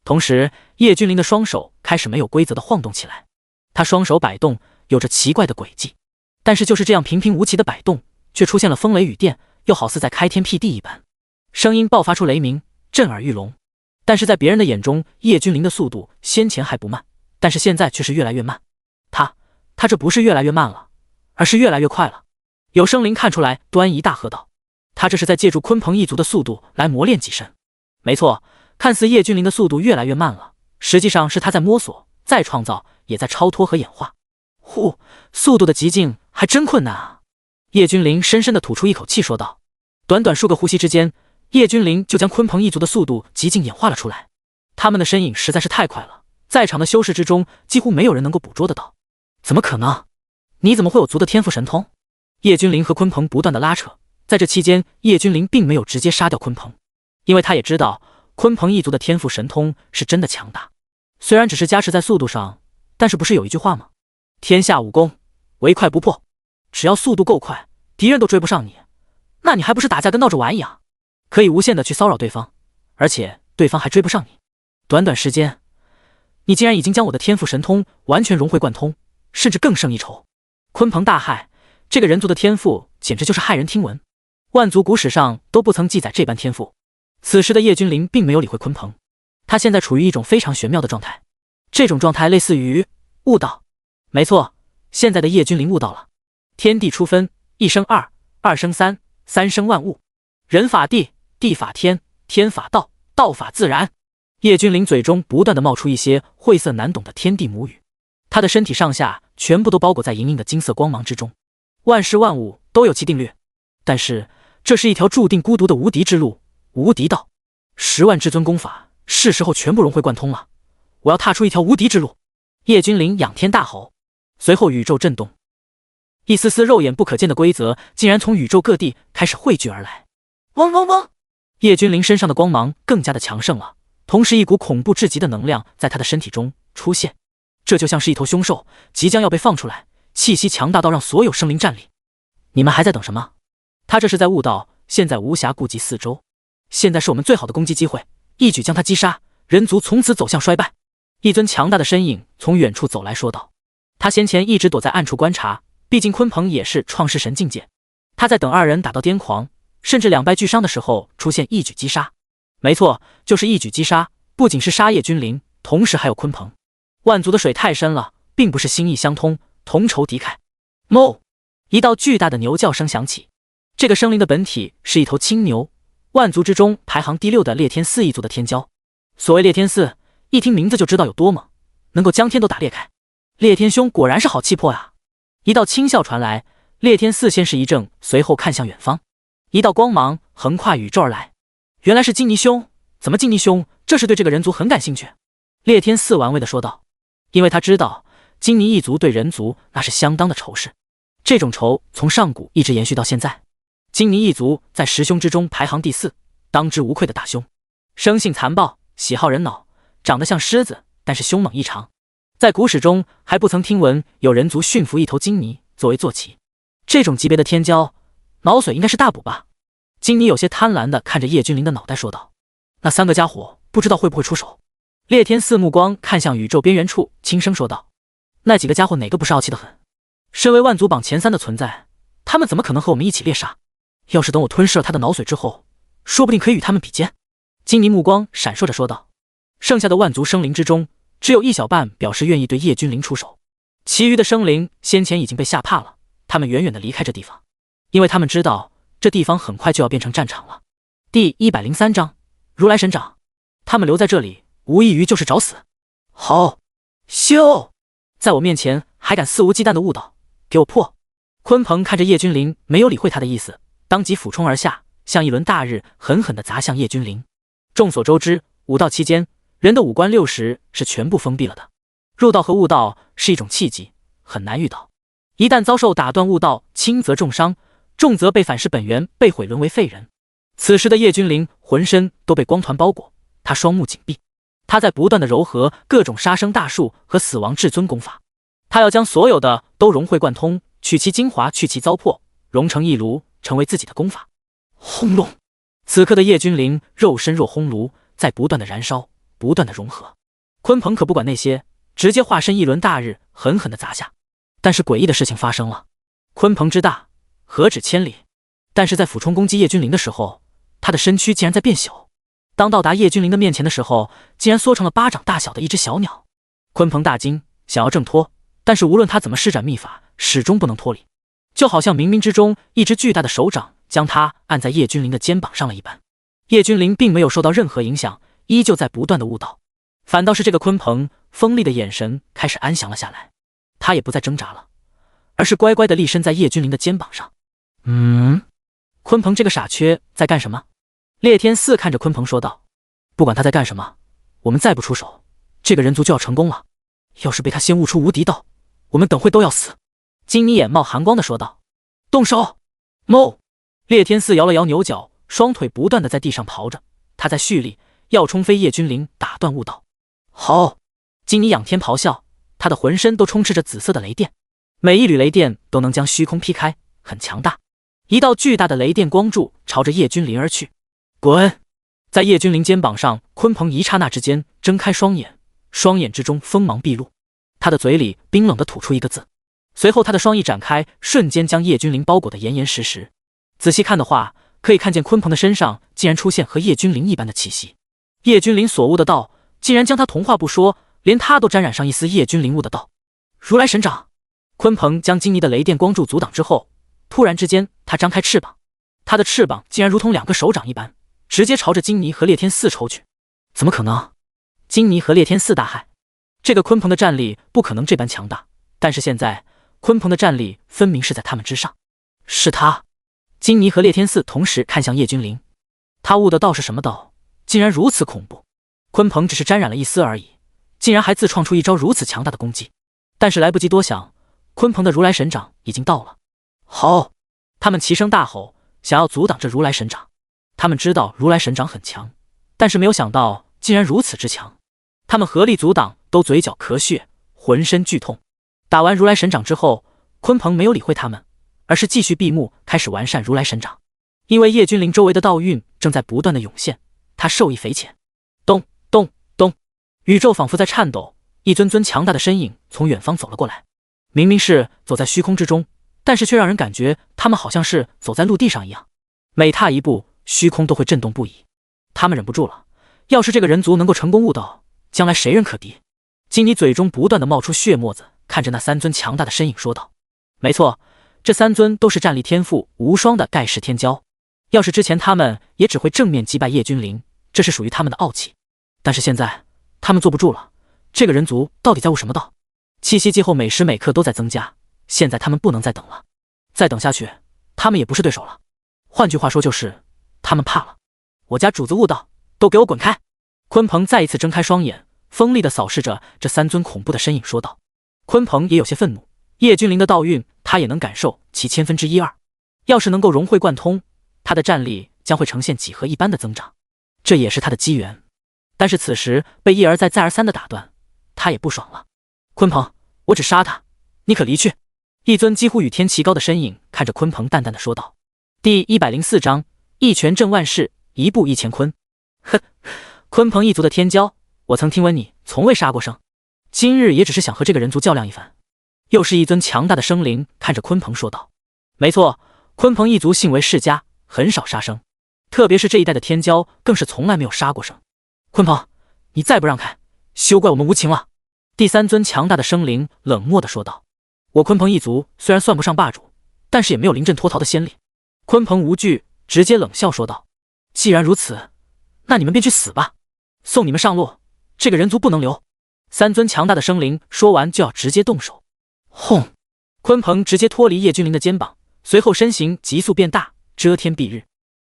同时，叶君临的双手开始没有规则的晃动起来，他双手摆动有着奇怪的轨迹，但是就是这样平平无奇的摆动，却出现了风雷雨电，又好似在开天辟地一般，声音爆发出雷鸣，震耳欲聋。但是在别人的眼中，叶君临的速度先前还不慢，但是现在却是越来越慢。他这不是越来越慢了，而是越来越快了。有生灵看出来，端仪大喝道：“他这是在借助鲲鹏一族的速度来磨练己身。”没错，看似叶君临的速度越来越慢了，实际上是他在摸索，在创造，也在超脱和演化。速度的极境还真困难啊！叶君临深深地吐出一口气说道。短短数个呼吸之间，叶君临就将鲲鹏一族的速度极境演化了出来。他们的身影实在是太快了，在场的修士之中几乎没有人能够捕捉得到。怎么可能？你怎么会有族的天赋神通？叶君临和鲲鹏不断的拉扯，在这期间，叶君临并没有直接杀掉鲲鹏，因为他也知道鲲鹏一族的天赋神通是真的强大。虽然只是加持在速度上，但是不是有一句话吗？天下武功，唯快不破。只要速度够快，敌人都追不上你，那你还不是打架跟闹着玩一样，可以无限的去骚扰对方，而且对方还追不上你。短短时间，你竟然已经将我的天赋神通完全融会贯通，甚至更胜一筹。鲲鹏大骇，这个人族的天赋简直就是骇人听闻，万族古史上都不曾记载这般天赋。此时的叶君临并没有理会鲲鹏，他现在处于一种非常玄妙的状态，这种状态类似于悟道。没错，现在的叶君临悟到了。天地初分，一生二，二生三，三生万物。人法地，地法天，天法道，道法自然。叶君临嘴中不断的冒出一些晦涩难懂的天地母语，他的身体上下全部都包裹在莹莹的金色光芒之中。万事万物都有其定律，但是这是一条注定孤独的无敌之路，无敌道。10万至尊功法是时候全部融会贯通了，我要踏出一条无敌之路。叶君临仰天大吼，随后宇宙震动，一丝丝肉眼不可见的规则竟然从宇宙各地开始汇聚而来。嗡嗡嗡！叶君临身上的光芒更加的强盛了，同时一股恐怖至极的能量在他的身体中出现。这就像是一头凶兽，即将要被放出来，气息强大到让所有生灵战栗。你们还在等什么？他这是在悟道，现在无暇顾及四周，现在是我们最好的攻击机会，一举将他击杀，人族从此走向衰败。一尊强大的身影从远处走来说道。他先前一直躲在暗处观察，毕竟鲲鹏也是创世神境界，他在等二人打到癫狂，甚至两败俱伤的时候出现一举击杀。没错，就是一举击杀，不仅是杀叶君临，同时还有鲲鹏。万族的水太深了，并不是心意相通，同仇敌忾。哞！一道巨大的牛叫声响起，这个生灵的本体是一头青牛，万族之中排行第6的裂天4一族的天骄。所谓裂天4，一听名字就知道有多猛，能够将天都打裂开。裂天兄果然是好气魄啊！一道轻笑传来，裂天4先是一怔，随后看向远方，一道光芒横跨宇宙而来。原来是金泥兄，怎么金泥兄这是对这个人族很感兴趣？裂天4玩味地说道，因为他知道金泥一族对人族那是相当的仇视，这种仇从上古一直延续到现在。金泥一族在10凶之中排行第4，当之无愧的大凶，生性残暴，喜好人脑，长得像狮子，但是凶猛异常。在古史中还不曾听闻有人族驯服一头金泥作为坐骑，这种级别的天骄，脑髓应该是大补吧？金泥有些贪婪地看着叶君临的脑袋说道：“那3个家伙不知道会不会出手？”裂天4目光看向宇宙边缘处，轻声说道：“那几个家伙哪个不是傲气得很？身为万族榜前3的存在，他们怎么可能和我们一起猎杀？要是等我吞噬了他的脑髓之后，说不定可以与他们比肩。”金泥目光闪烁着说道。剩下的万族生灵之中，只有一小半表示愿意对叶君临出手，其余的生灵先前已经被吓怕了，他们远远地离开这地方，因为他们知道这地方很快就要变成战场了。第103章如来神掌，他们留在这里无异于就是找死。好，咻！在我面前还敢肆无忌惮的悟道，给我破！鲲鹏看着叶君临没有理会他的意思，当即俯冲而下，像一轮大日狠狠地砸向叶君临。众所周知，武道期间人的五官60是全部封闭了的，入道和悟道是一种契机，很难遇到。一旦遭受打断悟道，轻则重伤，重则被反噬本源，被毁沦为废人。此时的叶君临浑身都被光团包裹，他双目紧闭，他在不断的糅合各种杀生大术和死亡至尊功法，他要将所有的都融会贯通，取其精华，去其糟粕，融成一炉，成为自己的功法。轰隆！此刻的叶君临肉身若烘炉，在不断的燃烧，不断的融合。鲲鹏可不管那些，直接化身一轮大日，狠狠的砸下。但是诡异的事情发生了，鲲鹏之大，何止千里？但是在俯冲攻击叶君临的时候，他的身躯竟然在变小。当到达叶君临的面前的时候，竟然缩成了巴掌大小的一只小鸟。鲲鹏大惊，想要挣脱，但是无论他怎么施展秘法，始终不能脱离，就好像冥冥之中一只巨大的手掌将他按在叶君临的肩膀上了一般。叶君临并没有受到任何影响，依旧在不断的悟道，反倒是这个鲲鹏锋利的眼神开始安详了下来，他也不再挣扎了，而是乖乖的立身在叶君临的肩膀上。鲲鹏这个傻缺在干什么？裂天4看着鲲鹏说道：“不管他在干什么，我们再不出手，这个人族就要成功了。要是被他先悟出无敌道，我们等会都要死。”金妮眼冒寒光的说道：“动手！”哞！裂天4摇了摇牛角，双腿不断的在地上刨着，他在蓄力，要冲飞叶君临，打断悟道。好！金妮仰天咆哮，他的浑身都充斥着紫色的雷电，每一缕雷电都能将虚空劈开，很强大。一道巨大的雷电光柱朝着叶君临而去。滚！在叶君临肩膀上，鲲鹏一刹那之间睁开双眼，双眼之中锋芒毕露，他的嘴里冰冷地吐出一个字，随后他的双翼展开，瞬间将叶君临包裹得严严实实。仔细看的话，可以看见鲲鹏的身上竟然出现和叶君临一般的气息。叶君临所悟的道竟然将他同化不说，连他都沾染上一丝叶君临悟的道。如来神掌！鲲鹏将金泥的雷电光柱阻挡之后，突然之间他张开翅膀，他的翅膀竟然如同2个手掌一般，直接朝着金泥和裂天4抽去。怎么可能？金泥和裂天4大骇，这个鲲鹏的战力不可能这般强大，但是现在鲲鹏的战力分明是在他们之上。是他！金泥和裂天4同时看向叶君临，他悟的道是什么道，竟然如此恐怖。鲲鹏只是沾染了一丝而已，竟然还自创出一招如此强大的攻击。但是来不及多想，鲲鹏的如来神掌已经到了。好！他们齐声大吼，想要阻挡这如来神掌。他们知道如来神掌很强，但是没有想到竟然如此之强。他们合力阻挡，都嘴角咳血，浑身剧痛。打完如来神掌之后，鲲鹏没有理会他们，而是继续闭目开始完善如来神掌。因为叶君灵周围的道运正在不断的涌现，他受益匪浅。咚咚咚，宇宙仿佛在颤抖，一尊尊强大的身影从远方走了过来。明明是走在虚空之中，但是却让人感觉他们好像是走在陆地上一样，每踏一步，虚空都会震动不已。他们忍不住了，要是这个人族能够成功悟道，将来谁人可敌？金妮嘴中不断的冒出血沫子，看着那三尊强大的身影说道：没错，这三尊都是战力天赋无双的盖世天骄，要是之前他们也只会正面击败叶君灵，这是属于他们的傲气。但是现在他们坐不住了，这个人族到底在悟什么道？气息季后每时每刻都在增加，现在他们不能再等了，再等下去他们也不是对手了。换句话说就是他们怕了。我家主子悟道，都给我滚开！鲲鹏再一次睁开双眼，锋利地扫视着这三尊恐怖的身影说道。鲲鹏也有些愤怒，叶君灵的道运他也能感受其1/1000-1/2，要是能够融会贯通，他的战力将会呈现几何一般的增长，这也是他的机缘。但是此时被一而再再而三的打断，他也不爽了。鲲鹏，我只杀他，你可离去！一尊几乎与天齐高的身影看着鲲鹏淡淡的说道。第104章，一拳震万世，一步10000鲲。哼，鲲鹏一族的天骄，我曾听闻你从未杀过生，今日也只是想和这个人族较量一番。又是一尊强大的生灵看着鲲鹏说道。没错，鲲鹏一族幸为世家，很少杀生，特别是这一代的天骄更是从来没有杀过生。鲲鹏，你再不让开，休怪我们无情了。第三尊强大的生灵冷漠地说道。我鲲鹏一族虽然算不上霸主，但是也没有临阵脱逃的先例。鲲鹏无惧，直接冷笑说道。既然如此，那你们便去死吧，送你们上路，这个人族不能留。三尊强大的生灵说完就要直接动手。轰！鲲鹏直接脱离叶君灵的肩膀，随后身形急速变大，遮天蔽日。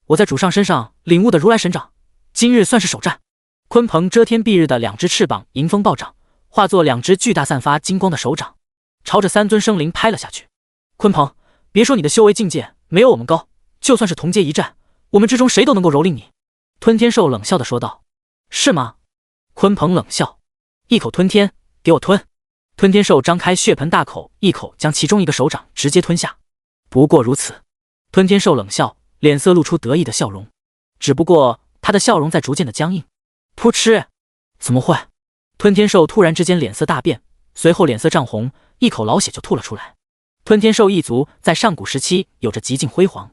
我在主上身上领悟的如来神掌，今日算是首战。鲲鹏遮天蔽日的两只翅膀迎风暴涨，化作两只巨大散发金光的手掌，朝着三尊生灵拍了下去。鲲鹏，别说你的修为境界没有我们高，就算是同阶一战，我们之中谁都能够蹂躏你。吞天兽冷笑的说道。是吗？鲲鹏冷笑，一口吞天，给我吞！吞天兽张开血盆大口，一口将其中一个手掌直接吞下。不过如此。吞天兽冷笑，脸色露出得意的笑容，只不过他的笑容在逐渐的僵硬。噗嗤！怎么会？吞天兽突然之间脸色大变，随后脸色涨红，一口老血就吐了出来。吞天兽一族在上古时期有着极尽辉煌，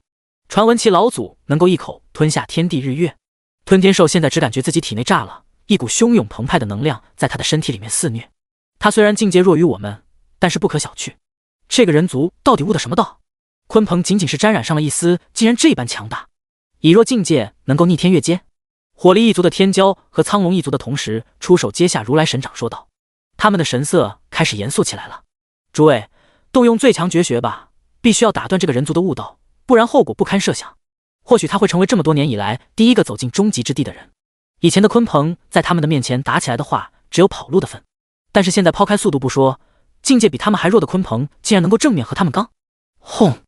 传闻其老祖能够一口吞下天地日月。吞天兽现在只感觉自己体内炸了，一股汹涌澎湃的能量在他的身体里面肆虐。他虽然境界弱于我们，但是不可小觑。这个人族到底悟的什么道？鲲鹏仅仅是沾染上了一丝，竟然这般强大，以弱境界能够逆天越阶。火力一族的天骄和苍龙一族的同时出手接下如来神掌说道，他们的神色开始严肃起来了。诸位，动用最强绝学吧，必须要打断这个人族的悟道，不然后果不堪设想。或许他会成为这么多年以来第一个走进终极之地的人。以前的鲲鹏在他们的面前打起来的话，只有跑路的份，但是现在抛开速度不说，境界比他们还弱的鲲鹏竟然能够正面和他们刚。轰！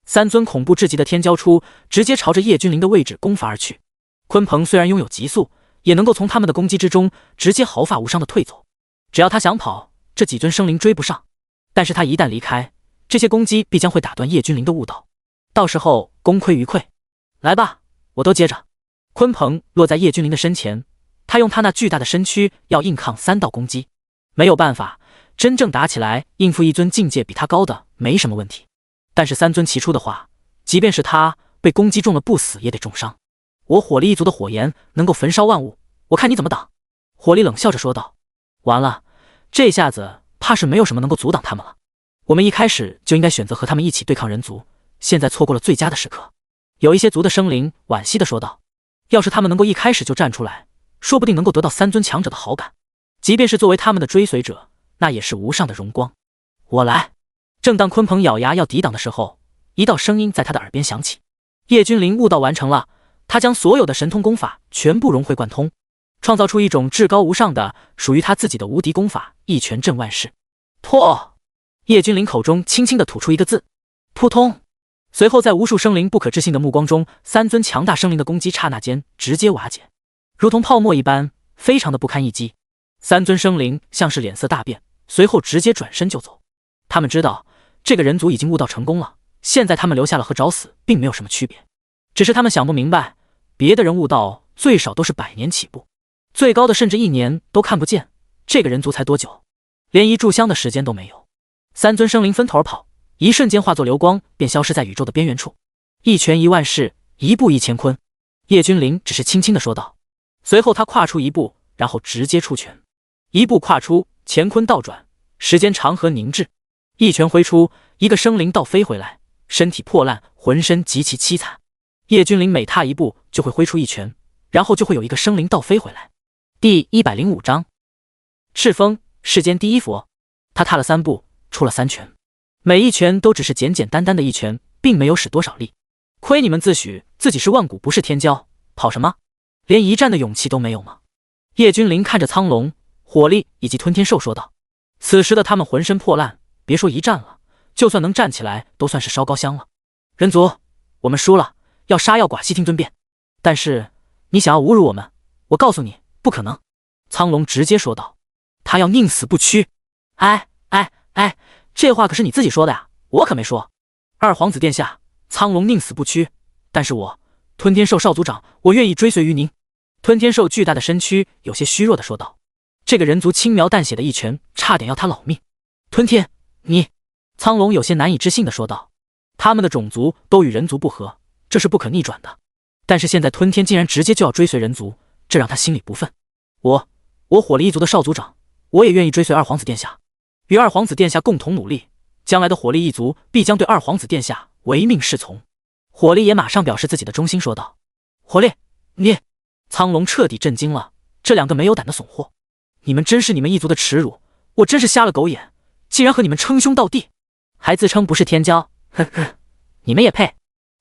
三尊恐怖至极的天骄出，直接朝着叶君灵的位置攻伐而去。鲲鹏虽然拥有极速，也能够从他们的攻击之中直接毫发无伤的退走。只要他想跑，这几尊生灵追不上，但是他一旦离开，这些攻击必将会打断叶君灵的悟道，到时候功亏于溃。来吧，我都接着。鲲鹏落在叶君灵的身前，他用他那巨大的身躯要硬抗三道攻击。没有办法，真正打起来应付一尊境界比他高的没什么问题，但是三尊齐出的话，即便是他被攻击中了不死也得重伤。我火力一族的火焰能够焚烧万物，我看你怎么挡。火力冷笑着说道。完了，这下子怕是没有什么能够阻挡他们了。我们一开始就应该选择和他们一起对抗人族，现在错过了最佳的时刻。有一些族的生灵惋惜地说道，要是他们能够一开始就站出来，说不定能够得到三尊强者的好感，即便是作为他们的追随者，那也是无上的荣光。我来。正当鲲鹏咬牙要抵挡的时候，一道声音在他的耳边响起。叶君灵悟道完成了，他将所有的神通功法全部融会贯通，创造出一种至高无上的属于他自己的无敌功法，一拳震万世。破！叶君灵口中轻轻地吐出一个字，扑通。随后在无数生灵不可置信的目光中，三尊强大生灵的攻击刹那间直接瓦解，如同泡沫一般，非常的不堪一击。三尊生灵像是脸色大变，随后直接转身就走。他们知道这个人族已经悟道成功了，现在他们留下了和找死并没有什么区别，只是他们想不明白，别的人悟道最少都是100年起步，最高的甚至1年都看不见，这个人族才多久？连一炷香的时间都没有。3尊生灵分头而跑，一瞬间化作流光，便消失在宇宙的边缘处。一拳1万世，一步1000坤。叶君临只是轻轻地说道，随后他跨出一步，然后直接出拳，一步跨出，乾坤倒转，时间长河凝滞，一拳挥出，一个生灵倒飞回来，身体破烂，浑身极其凄惨。叶君临每踏一步就会挥出一拳，然后就会有一个生灵倒飞回来。第105章，赤峰，世间第一佛。他踏了3步，出了3拳，每一拳都只是简简单单的一拳，并没有使多少力。亏你们自诩自己是万古不是天骄，跑什么？连一战的勇气都没有吗？叶君临看着苍龙、火力以及吞天兽说道。此时的他们浑身破烂，别说一战了，就算能站起来都算是烧高香了。人族，我们输了，要杀要剐悉听尊便。但是你想要侮辱我们，我告诉你不可能。苍龙直接说道，他要宁死不屈。哎，这话可是你自己说的呀，我可没说。二皇子殿下，苍龙宁死不屈，但是我吞天兽少族长，我愿意追随于您。吞天兽巨大的身躯有些虚弱的说道。这个人族轻描淡写的一拳，差点要他老命。吞天，你……苍龙有些难以置信的说道。他们的种族都与人族不合，这是不可逆转的。但是现在吞天竟然直接就要追随人族，这让他心里不忿。我火力一族的少族长，我也愿意追随二皇子殿下，与二皇子殿下共同努力，将来的火力一族必将对二皇子殿下唯命是从。火力也马上表示自己的忠心说道。火力，你……苍龙彻底震惊了，这两个没有胆的怂货，你们真是你们一族的耻辱，我真是瞎了狗眼，竟然和你们称兄道弟，还自称不是天骄，呵呵，你们也配？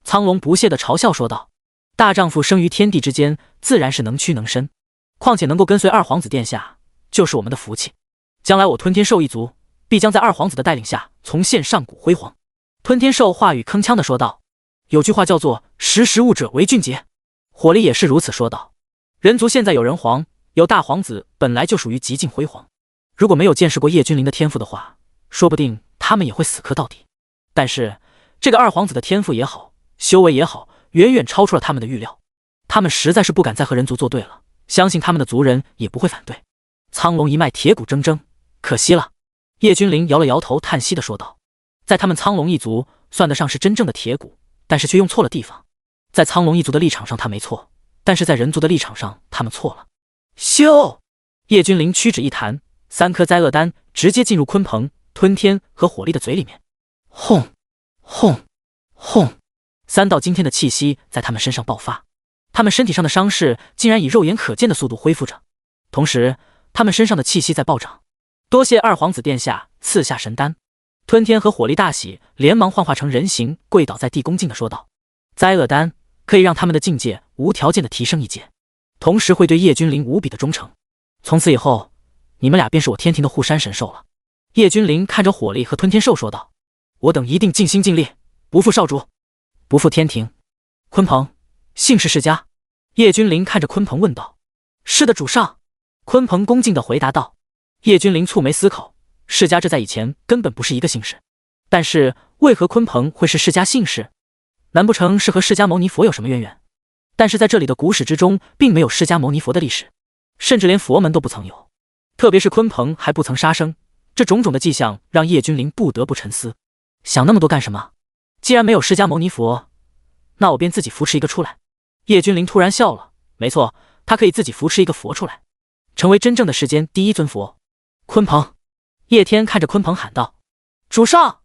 苍龙不屑地嘲笑说道。大丈夫生于天地之间，自然是能屈能伸，况且能够跟随二皇子殿下，就是我们的福气。将来我吞天兽一族，必将在二皇子的带领下重现上古辉煌。吞天兽话语铿锵地说道。有句话叫做识时务者为俊杰，火力也是如此说道。人族现在有人皇，有大皇子，本来就属于极尽辉煌，如果没有见识过叶君临的天赋的话，说不定他们也会死磕到底。但是这个二皇子的天赋也好，修为也好，远远超出了他们的预料，他们实在是不敢再和人族作对了，相信他们的族人也不会反对。苍龙一脉铁骨铮铮，可惜了。叶君临摇了摇头，叹息地说道。在他们苍龙一族算得上是真正的铁骨，但是却用错了地方。在苍龙一族的立场上他没错，但是在人族的立场上他们错了。咻！叶君临屈指一弹，3颗灾厄丹直接进入鲲鹏、吞天和火力的嘴里面。轰轰轰！3道惊天的气息在他们身上爆发，他们身体上的伤势竟然以肉眼可见的速度恢复着，同时他们身上的气息在暴涨。多谢二皇子殿下赐下神丹。吞天和火力大喜，连忙幻化成人形，跪倒在地恭敬地说道。灾厄丹可以让他们的境界无条件的提升一阶，同时会对叶君临无比的忠诚。从此以后，你们俩便是我天庭的护山神兽了。叶君临看着火力和吞天兽说道。我等一定尽心尽力，不负少主，不负天庭。鲲鹏，姓氏世家？叶君临看着鲲鹏问道。是的，主上。鲲鹏恭敬地回答道。叶君临蹙眉思考，世家这在以前根本不是一个姓氏，但是为何鲲鹏会是世家姓氏？难不成是和释迦牟尼佛有什么渊源？但是在这里的古史之中并没有释迦牟尼佛的历史，甚至连佛门都不曾有，特别是鲲鹏还不曾杀生，这种种的迹象让叶君临不得不沉思。想那么多干什么？既然没有释迦牟尼佛，那我便自己扶持一个出来。叶君临突然笑了，没错，他可以自己扶持一个佛出来，成为真正的世间第一尊佛。鲲鹏，叶天看着鲲鹏喊道。主上。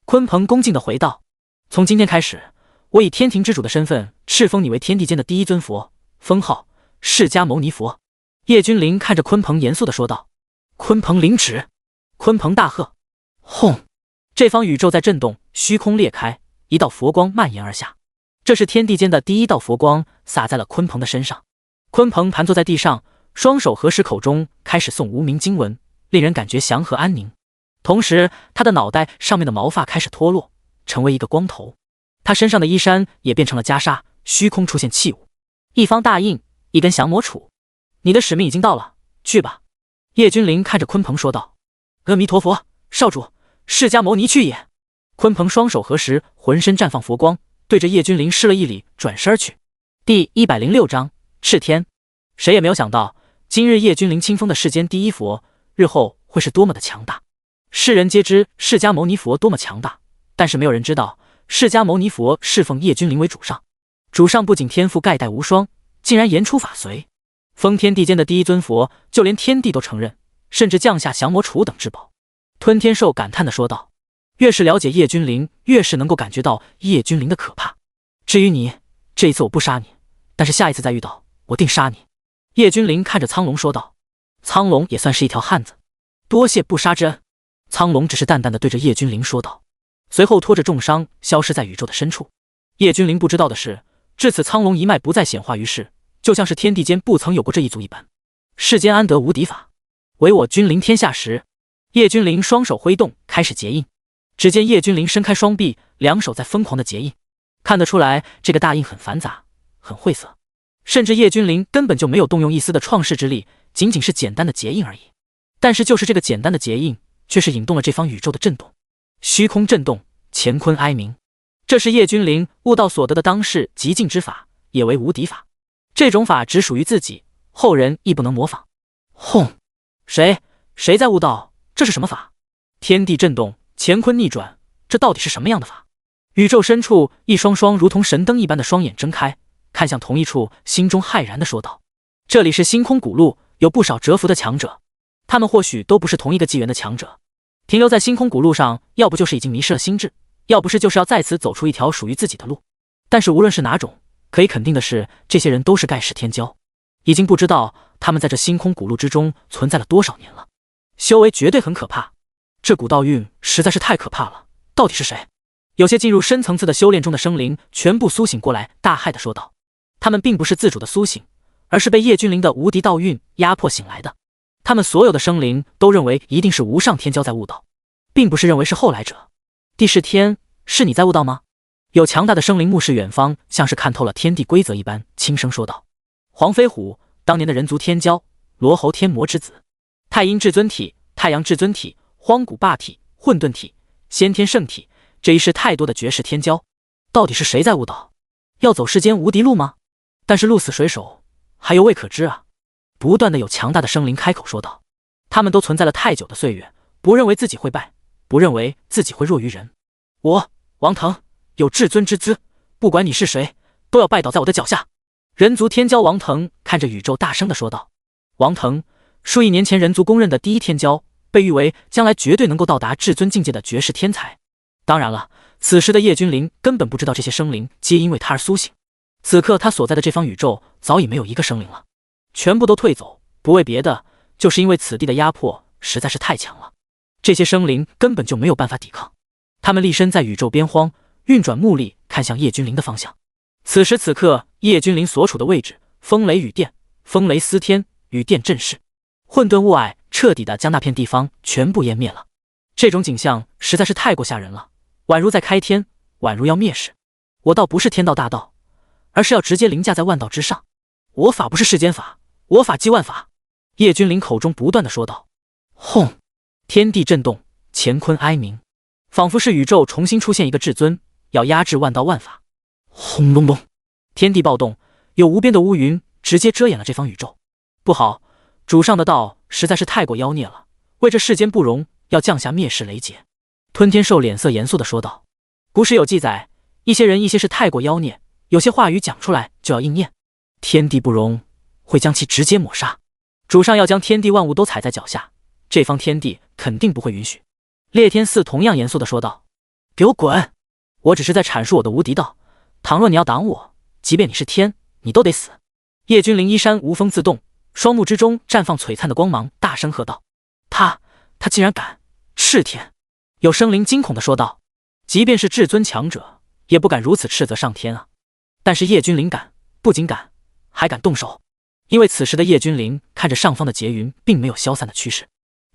鲲鹏恭敬地回道。从今天开始，我以天庭之主的身份敕封你为天地间的第一尊佛，封号释迦牟尼佛。叶君临看着鲲鹏严肃地说道。鲲鹏领旨。鲲鹏大喝。轰！这方宇宙在震动，虚空裂开，一道佛光蔓延而下。这是天地间的第一道佛光，洒在了鲲鹏的身上。鲲鹏盘坐在地上，双手合十，口中开始诵无名经文，令人感觉祥和安宁。同时他的脑袋上面的毛发开始脱落，成为一个光头。他身上的衣衫也变成了袈裟，虚空出现器物，一方大印，一根降魔杵。你的使命已经到了，去吧。叶君临看着鲲鹏说道。阿弥陀佛，少主，释迦牟尼去也！鲲鹏双手合十，浑身绽放佛光，对着叶君临施了一礼，转身而去。第106章赤天。谁也没有想到，今日叶君临亲封的世间第一佛，日后会是多么的强大。世人皆知释迦牟尼佛多么强大，但是没有人知道，释迦牟尼佛侍奉叶君临为主上。主上不仅天赋盖代无双，竟然言出法随，封天地间的第一尊佛，就连天帝都承认，甚至降下降魔杵等至宝。吞天兽感叹地说道：越是了解叶君临，越是能够感觉到叶君临的可怕。至于你，这一次我不杀你，但是下一次再遇到，我定杀你。叶君临看着苍龙说道。苍龙也算是一条汉子，多谢不杀之恩。苍龙只是淡淡的对着叶君临说道，随后拖着重伤消失在宇宙的深处。叶君临不知道的是，至此苍龙一脉不再显化于世，就像是天地间不曾有过这一族一般。世间安得无敌法，唯我君临天下时。叶君临双手挥动，开始结印。只见叶君临伸开双臂，两手在疯狂的结印。看得出来，这个大印很繁杂，很晦涩，甚至叶君临根本就没有动用一丝的创世之力，仅仅是简单的结印而已。但是就是这个简单的结印，却是引动了这方宇宙的震动。虚空震动，乾坤哀鸣。这是叶君临悟道所得的当世极境之法，也为无敌法。这种法只属于自己，后人亦不能模仿。轰！谁在悟道？这是什么法？天地震动，乾坤逆转，这到底是什么样的法？宇宙深处，一双双如同神灯一般的双眼睁开，看向同一处，心中骇然地说道：这里是星空古路，有不少蛰伏的强者，他们或许都不是同一个纪元的强者。停留在星空古路上，要不就是已经迷失了心智，要不是就是要在此走出一条属于自己的路。但是无论是哪种，可以肯定的是，这些人都是盖世天骄，已经不知道他们在这星空古路之中存在了多少年了。修为绝对很可怕，这股道运实在是太可怕了。到底是谁？有些进入深层次的修炼中的生灵全部苏醒过来，大骇地说道：他们并不是自主的苏醒，而是被叶君临的无敌道运压迫醒来的。他们所有的生灵都认为一定是无上天骄在悟道，并不是认为是后来者。帝释天，是你在悟道吗？有强大的生灵目视远方，像是看透了天地规则一般，轻声说道。黄飞虎，当年的人族天骄，罗侯天魔之子，太阴至尊体、太阳至尊体、荒古霸体、混沌体、先天圣体，这一世太多的绝世天骄，到底是谁在悟道？要走世间无敌路吗？但是鹿死谁手，还犹未可知啊。不断的有强大的生灵开口说道，他们都存在了太久的岁月，不认为自己会败，不认为自己会弱于人。我王腾有至尊之资，不管你是谁，都要拜倒在我的脚下。人族天骄王腾看着宇宙大声的说道。王腾，数亿年前人族公认的第一天骄，被誉为将来绝对能够到达至尊境界的绝世天才。当然了，此时的叶君临根本不知道这些生灵皆因为他而苏醒。此刻他所在的这方宇宙早已没有一个生灵了，全部都退走，不为别的，就是因为此地的压迫实在是太强了，这些生灵根本就没有办法抵抗。他们立身在宇宙边荒，运转目力看向叶君临的方向。此时此刻，叶君临所处的位置，风雷雨电，风雷撕天，雨电震世，混沌雾霭彻底的将那片地方全部湮灭了。这种景象实在是太过吓人了，宛如在开天，宛如要灭世。我道不是天道大道，而是要直接凌驾在万道之上。我法不是世间法，我法即万法。叶君临口中不断的说道。轰！天地震动，乾坤哀鸣，仿佛是宇宙重新出现一个至尊，要压制万道万法。轰隆隆！天地暴动，有无边的乌云直接遮掩了这方宇宙。不好，主上的道实在是太过妖孽了，为这世间不容，要降下灭世雷劫。吞天兽脸色严肃的说道。古史有记载，一些人一些事太过妖孽，有些话语讲出来就要应验，天地不容，会将其直接抹杀。主上要将天地万物都踩在脚下，这方天地肯定不会允许。烈天寺同样严肃的说道。给我滚！我只是在阐述我的无敌道，倘若你要挡我，即便你是天，你都得死。叶君临衣衫无风自动，双目之中绽放璀璨的光芒，大声喝道。他竟然敢赤天！有生灵惊恐的说道。即便是至尊强者，也不敢如此斥责上天啊。但是叶君临敢，不仅敢，还敢动手。因为此时的叶君临看着上方的劫云并没有消散的趋势，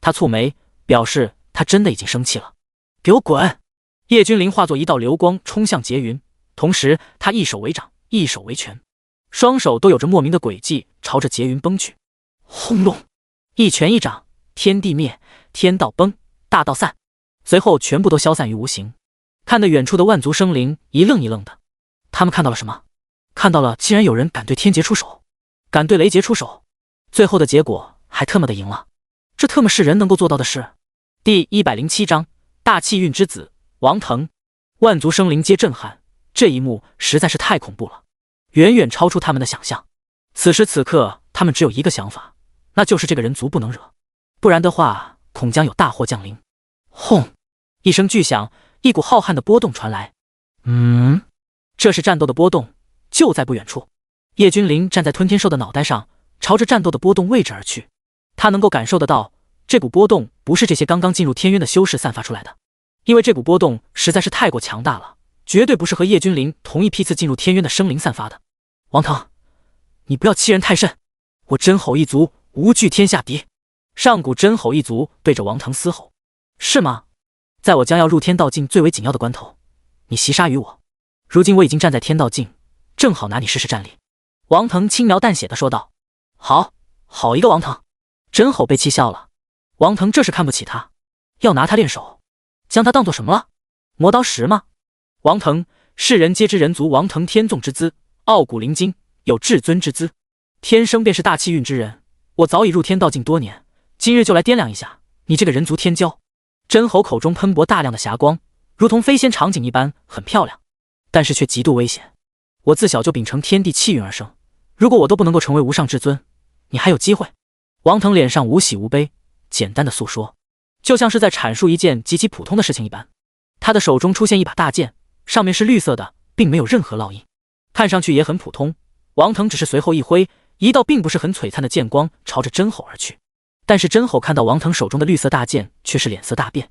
他蹙眉表示他真的已经生气了。给我滚！叶君临化作一道流光冲向劫云，同时他一手为掌，一手为拳，双手都有着莫名的轨迹，朝着劫云崩去。轰隆！一拳一掌，天地灭，天道崩，大道散。随后全部都消散于无形。看得远处的万族生灵一愣一愣的，他们看到了什么？看到了竟然有人敢对天劫出手，敢对雷劫出手，最后的结果还特么的赢了，这特么是人能够做到的事？第107章大气运之子王腾。万族生灵皆震撼，这一幕实在是太恐怖了，远远超出他们的想象。此时此刻他们只有一个想法，那就是这个人族不能惹，不然的话恐将有大祸降临。轰！一声巨响，一股浩瀚的波动传来。这是战斗的波动，就在不远处。叶君临站在吞天兽的脑袋上，朝着战斗的波动位置而去。他能够感受得到，这股波动不是这些刚刚进入天渊的修士散发出来的，因为这股波动实在是太过强大了，绝对不是和叶君临同一批次进入天渊的生灵散发的。王腾，你不要欺人太甚，我真吼一族无惧天下敌。上古真吼一族对着王腾嘶吼。是吗？在我将要入天道境最为紧要的关头，你袭杀于我，如今我已经站在天道境，正好拿你试试战力。王腾轻描淡写的说道。好一个王腾！真吼被气笑了。王腾这是看不起他，要拿他练手，将他当做什么了？磨刀石吗？王腾，世人皆知人族王腾天纵之姿，傲骨灵精，有至尊之姿，天生便是大气运之人。我早已入天道境多年，今日就来掂量一下你这个人族天骄。真吼口中喷薄大量的霞光，如同飞仙场景一般，很漂亮，但是却极度危险。我自小就秉承天地气运而生，如果我都不能够成为无上至尊，你还有机会？王腾脸上无喜无悲，简单的诉说，就像是在阐述一件极其普通的事情一般。他的手中出现一把大剑，上面是绿色的，并没有任何烙印，看上去也很普通。王腾只是随后一挥，一道并不是很璀璨的剑光朝着真吼而去。但是真吼看到王腾手中的绿色大剑，却是脸色大变。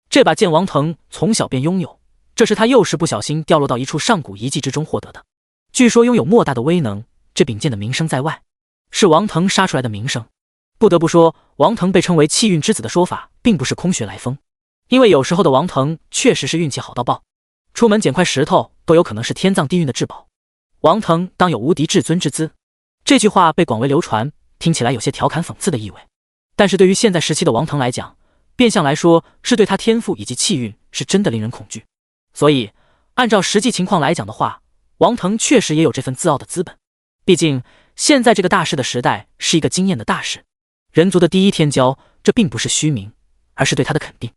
这把剑王腾从小便拥有，这是他幼时不小心掉落到一处上古遗迹之中获得的。据说拥有莫大的威能，这柄剑的名声在外，是王腾杀出来的名声。不得不说，王腾被称为气运之子的说法并不是空穴来风，因为有时候的王腾确实是运气好到爆，出门捡块石头都有可能是天葬地运的至宝。王腾当有无敌至尊之姿，这句话被广为流传，听起来有些调侃讽刺的意味。但是对于现在时期的王腾来讲，变相来说是对他天赋以及气运是真的令人恐惧。所以按照实际情况来讲的话，王腾确实也有这份自傲的资本。毕竟现在这个大势的时代是一个惊艳的大势，人族的第一天骄，这并不是虚名，而是对他的肯定。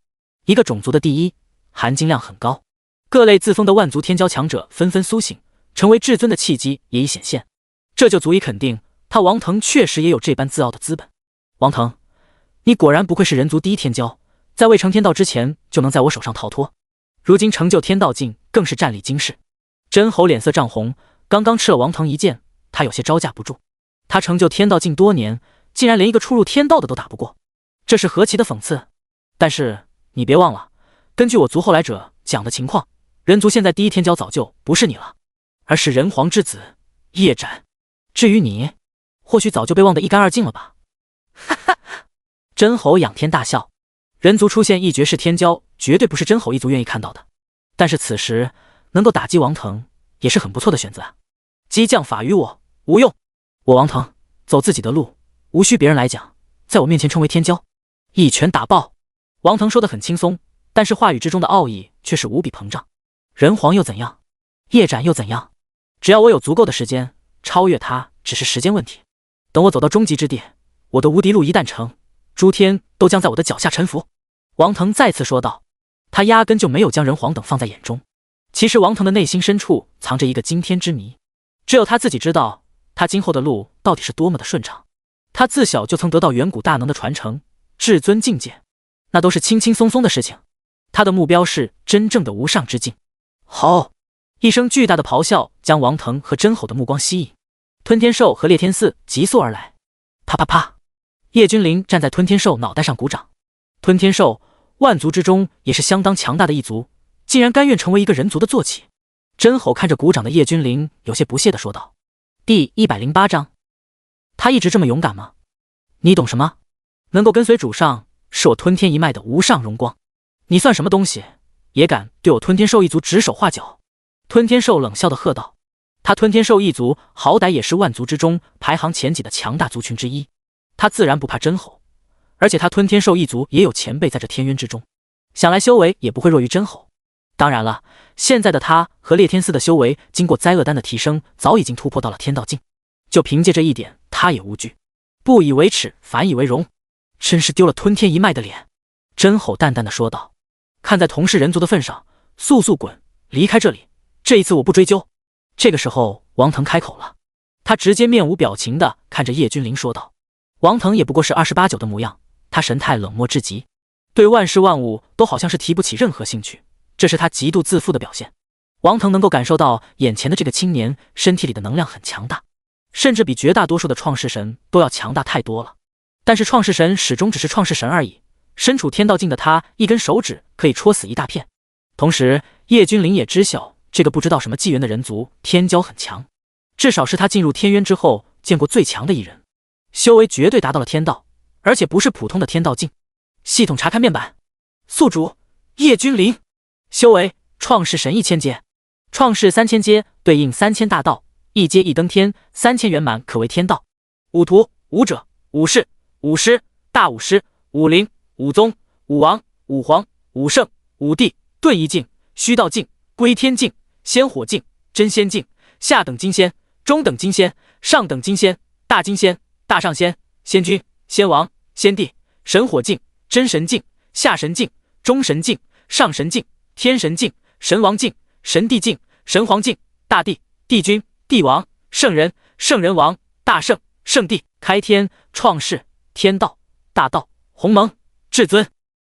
一个种族的第一，含金量很高，各类自封的万族天骄强者纷纷苏醒，成为至尊的契机也已显现，这就足以肯定他王腾确实也有这般自傲的资本。王腾，你果然不愧是人族第一天骄，在未成天道之前就能在我手上逃脱，如今成就天道境更是战力惊世。真吼脸色涨红，刚刚吃了王腾一剑，他有些招架不住。他成就天道境多年，竟然连一个初入天道的都打不过，这是何其的讽刺。但是你别忘了，根据我族后来者讲的情况，人族现在第一天骄早就不是你了，而是人皇之子叶斩。至于你，或许早就被忘得一干二净了吧。哈哈，真吼仰天大笑。人族出现一绝世天骄，绝对不是真吼一族愿意看到的。但是此时能够打击王腾，也是很不错的选择啊。激将法于我无用，我王腾走自己的路，无需别人来讲，在我面前称为天骄。一拳打爆。王腾说得很轻松，但是话语之中的奥义却是无比膨胀。人皇又怎样？叶斩又怎样？只要我有足够的时间超越他，只是时间问题。等我走到终极之地，我的无敌路一旦成，诸天都将在我的脚下臣服。王腾再次说道，他压根就没有将人皇等放在眼中。其实王腾的内心深处藏着一个惊天之谜，只有他自己知道，他今后的路到底是多么的顺畅。他自小就曾得到远古大能的传承，至尊境界那都是轻轻松松的事情，他的目标是真正的无上之境。吼！一声巨大的咆哮将王腾和真吼的目光吸引，吞天兽和烈天嗣急速而来。啪啪啪！叶君临站在吞天兽脑袋上鼓掌。吞天兽万族之中也是相当强大的一族，竟然甘愿成为一个人族的坐骑。真吼看着鼓掌的叶君临，有些不屑地说道。第108章，他一直这么勇敢吗？你懂什么？能够跟随主上，是我吞天一脉的无上荣光。你算什么东西，也敢对我吞天兽一族指手画脚？吞天兽冷笑地喝道。他吞天兽一族好歹也是万族之中排行前几的强大族群之一，他自然不怕真吼，而且他吞天兽一族也有前辈在这天渊之中，想来修为也不会弱于真吼。当然了，现在的他和烈天寺的修为经过灾厄丹的提升，早已经突破到了天道境。就凭借这一点，他也无惧，不以为耻，反以为荣，真是丢了吞天一脉的脸。真吼淡淡的说道：“看在同是人族的份上，速速滚，离开这里。这一次我不追究。”这个时候，王腾开口了，他直接面无表情的看着叶君临说道。王腾也不过是28、9的模样，他神态冷漠至极，对万事万物都好像是提不起任何兴趣，这是他极度自负的表现。王腾能够感受到眼前的这个青年身体里的能量很强大，甚至比绝大多数的创世神都要强大太多了。但是创世神始终只是创世神而已，身处天道境的他，一根手指可以戳死一大片。同时，叶君临也知晓这个不知道什么纪元的人族天骄很强，至少是他进入天渊之后见过最强的一人，修为绝对达到了天道，而且不是普通的天道境。系统查看面板，宿主叶君临，修为创世神1000阶，创世3000阶对应3000大道，一阶一登天，3000圆满可为天道。五图、武者、武士、武师、大武师、武灵、武宗、武王、武皇、武圣、武帝、遁异境、虚道境、归天境、仙火境、真仙境、下等金仙、中等金仙、上等金仙、大金仙、大上仙、仙君、仙王、仙帝、神火境、真神境、下神境、中神境、上神境、天神境、神王境、神帝境、神皇境、大帝、帝君、帝王、圣人、圣人王、大圣、圣帝、开天、创世、天道、大道、鸿蒙、至尊、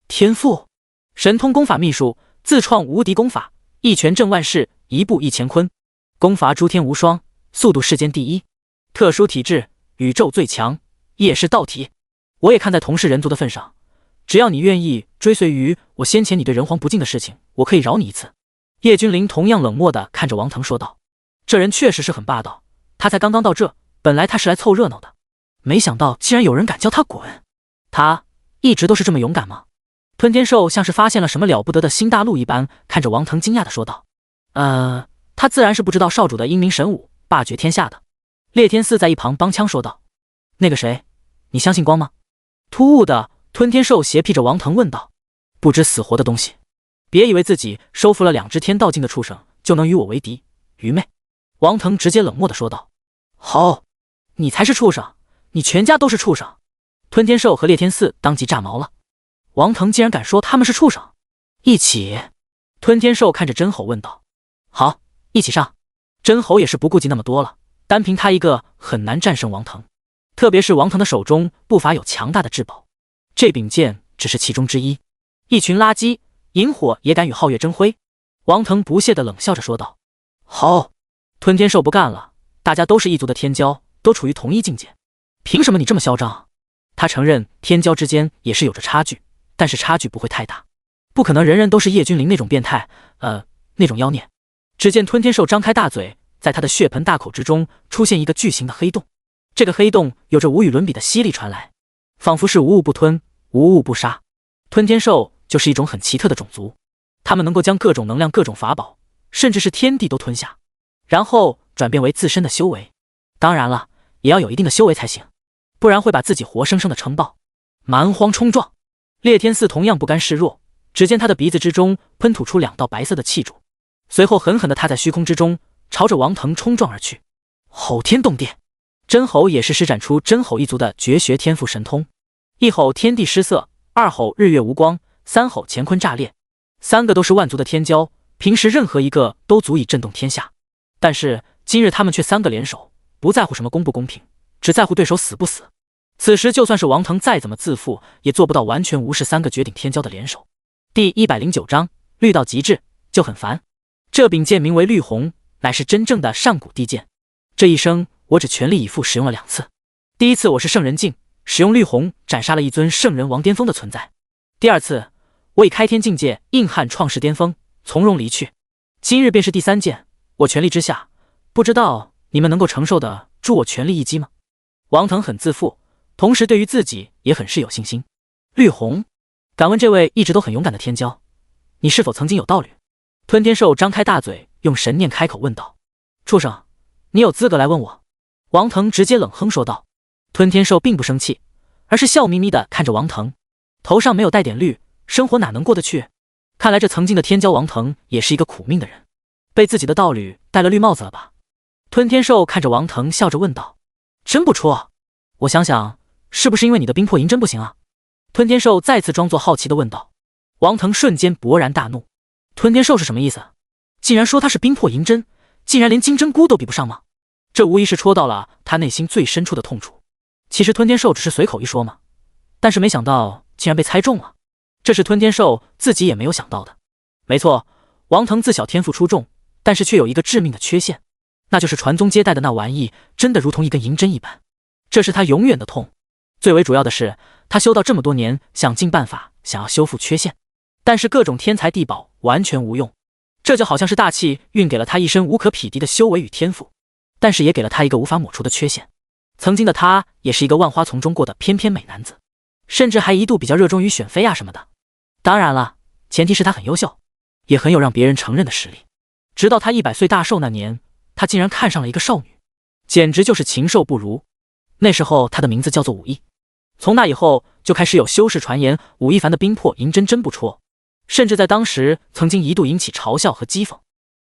天赋、神通功法秘术，自创无敌功法，一拳震万世，一步一乾坤，功法诸天无双，速度世间第一，特殊体质，宇宙最强，也是道体。我也看在同是人族的份上，只要你愿意追随于我先前你对人皇不敬的事情，我可以饶你一次。叶君临同样冷漠地看着王腾说道。这人确实是很霸道，他才刚刚到这，本来他是来凑热闹的，没想到竟然有人敢叫他滚。他一直都是这么勇敢吗？吞天兽像是发现了什么了不得的新大陆一般，看着王腾惊讶地说道。他自然是不知道少主的英明神武，霸绝天下的。烈天寺在一旁帮腔说道。那个谁，你相信光吗？突兀的吞天兽斜睥着王腾问道。不知死活的东西，别以为自己收服了2只天道境的畜生就能与我为敌，愚昧。王腾直接冷漠地说道。好，你才是畜生，你全家都是畜生。吞天兽和烈天寺当即炸毛了。王腾竟然敢说他们是畜生。一起？吞天兽看着真吼问道。好，一起上。真吼也是不顾及那么多了，单凭他一个很难战胜王腾，特别是王腾的手中不乏有强大的至宝，这柄剑只是其中之一。一群垃圾，萤火也敢与皓月争辉？王腾不屑地冷笑着说道。好，吞天兽不干了，大家都是一族的天骄，都处于同一境界，凭什么你这么嚣张？他承认天骄之间也是有着差距，但是差距不会太大，不可能人人都是叶君临那种变态，那种妖孽。只见吞天兽张开大嘴，在他的血盆大口之中出现一个巨型的黑洞，这个黑洞有着无与伦比的吸力传来，仿佛是无物不吞，无物不杀。吞天兽就是一种很奇特的种族，他们能够将各种能量、各种法宝，甚至是天地都吞下，然后转变为自身的修为。当然了，也要有一定的修为才行，不然会把自己活生生的撑爆。蛮荒冲撞，烈天寺同样不甘示弱，只见他的鼻子之中喷吐出2道白色的气柱，随后狠狠地踏在虚空之中，朝着王腾冲撞而去。吼天动地，真吼也是施展出真吼一族的绝学天赋神通，一吼天地失色，二吼日月无光，三吼乾坤炸裂，3个都是万族的天骄，平时任何一个都足以震动天下，但是今日他们却3个联手，不在乎什么公不公平，只在乎对手死不死。此时就算是王腾再怎么自负，也做不到完全无视3个绝顶天骄的联手。第109章，绿到极致就很烦。这柄剑名为绿虹，乃是真正的上古帝剑，这一生我只全力以赴使用了2次。第一次我是圣人境，使用绿虹斩杀了一尊圣人王巅峰的存在。第2次我以开天境界硬汉创世巅峰，从容离去。今日便是第3剑，我全力之下，不知道你们能够承受得住我全力一击吗？王腾很自负，同时对于自己也很是有信心。绿虹，敢问这位一直都很勇敢的天骄，你是否曾经有道侣？吞天兽张开大嘴，用神念开口问道。畜生，你有资格来问我？王腾直接冷哼说道。吞天兽并不生气，而是笑眯眯地看着王腾，头上没有带点绿，生活哪能过得去？看来这曾经的天骄王腾也是一个苦命的人，被自己的道侣戴了绿帽子了吧？吞天兽看着王腾笑着问道：真不错，我想想，是不是因为你的冰魄银针不行啊？吞天兽再次装作好奇地问道。王腾瞬间勃然大怒，吞天兽是什么意思？竟然说他是冰魄银针，竟然连金针菇都比不上吗？这无疑是戳到了他内心最深处的痛处。其实吞天兽只是随口一说嘛，但是没想到竟然被猜中了，这是吞天兽自己也没有想到的。没错，王腾自小天赋出众，但是却有一个致命的缺陷，那就是传宗接代的那玩意真的如同一根银针一般，这是他永远的痛。最为主要的是，他修道这么多年，想尽办法想要修复缺陷，但是各种天材地宝完全无用。这就好像是大气运给了他一身无可匹敌的修为与天赋，但是也给了他一个无法抹除的缺陷。曾经的他也是一个万花丛中过的翩翩美男子，甚至还一度比较热衷于选妃啊什么的。当然了，前提是他很优秀，也很有让别人承认的实力。直到他100岁大寿那年，他竟然看上了一个少女，简直就是禽兽不如。那时候他的名字叫做武艺，从那以后就开始有修士传言武亦凡的冰魄银针真不戳，甚至在当时曾经一度引起嘲笑和讥讽。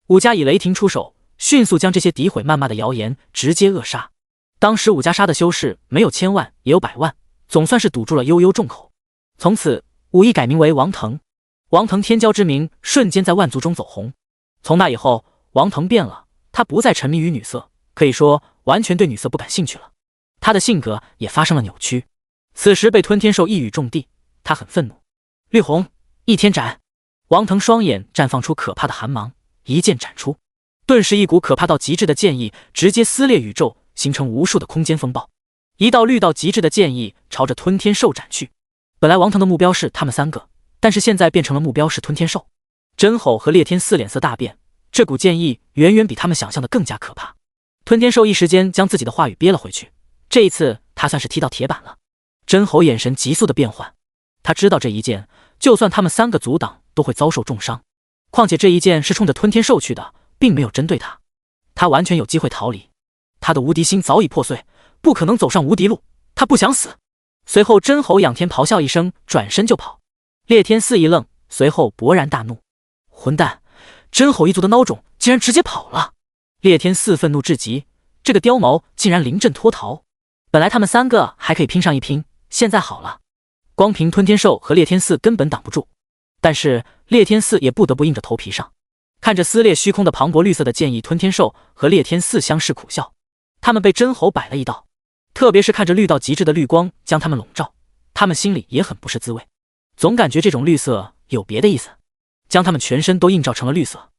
武家以雷霆出手，迅速将这些诋毁谩骂的谣言直接扼杀。当时武家杀的修士没有1000万也有100万，总算是堵住了悠悠众口。从此武艺改名为王腾，王腾天骄之名瞬间在万族中走红。从那以后，王腾变了，他不再沉迷于女色，可以说完全对女色不感兴趣了。他的性格也发生了扭曲。此时被吞天兽一语中的，他很愤怒。绿红，一天斩！王腾双眼绽放出可怕的寒芒，一剑斩出，顿时一股可怕到极致的剑意直接撕裂宇宙，形成无数的空间风暴。一道绿到极致的剑意朝着吞天兽斩去。本来王腾的目标是他们3个，但是现在变成了目标是吞天兽。真吼和烈天四脸色大变，这股剑意远远比他们想象的更加可怕。吞天兽一时间将自己的话语憋了回去，这一次他算是踢到铁板了。真吼眼神急速的变换，他知道这一剑就算他们3个阻挡都会遭受重伤，况且这一剑是冲着吞天兽去的，并没有针对他，他完全有机会逃离。他的无敌心早已破碎，不可能走上无敌路，他不想死。随后真吼仰天咆哮一声，转身就跑。烈天四一愣，随后勃然大怒，混蛋，真吼一族的孬种竟然直接跑了。烈天四愤怒至极，这个碉毛竟然临阵脱逃。本来他们3个还可以拼上一拼，现在好了，光凭吞天兽和烈天四根本挡不住。但是烈天四也不得不硬着头皮上。看着撕裂虚空的磅礴绿色的剑意，吞天兽和烈天四相视苦笑。他们被真吼摆了一道，特别是看着绿到极致的绿光将他们笼罩，他们心里也很不是滋味，总感觉这种绿色有别的意思，将他们全身都映照成了绿色。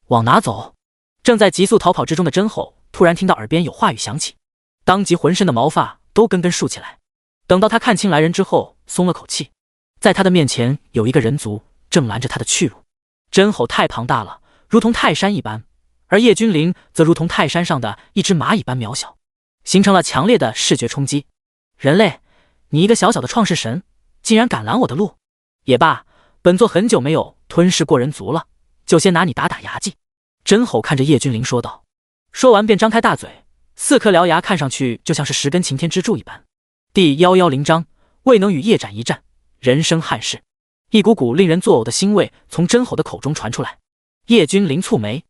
往哪走？正在急速逃跑之中的真吼突然听到耳边有话语响起，当即浑身的毛发都根根竖起来。等到他看清来人之后，松了口气，在他的面前有一个人族正拦着他的去路。真吼太庞大了，如同泰山一般，而叶君临则如同泰山上的一只蚂蚁般渺小，形成了强烈的视觉冲击。人类，你一个小小的创世神，竟然敢拦我的路？也罢，本座很久没有吞噬过人族了，就先拿你打打牙祭。真吼看着叶君临说道。说完便张开大嘴，4颗獠牙看上去就像是10根擎天之柱一般。第110章，未能与叶斩一战，人生憾事。一股股令人作呕的腥味从真吼的口中传出来。叶君临蹙眉，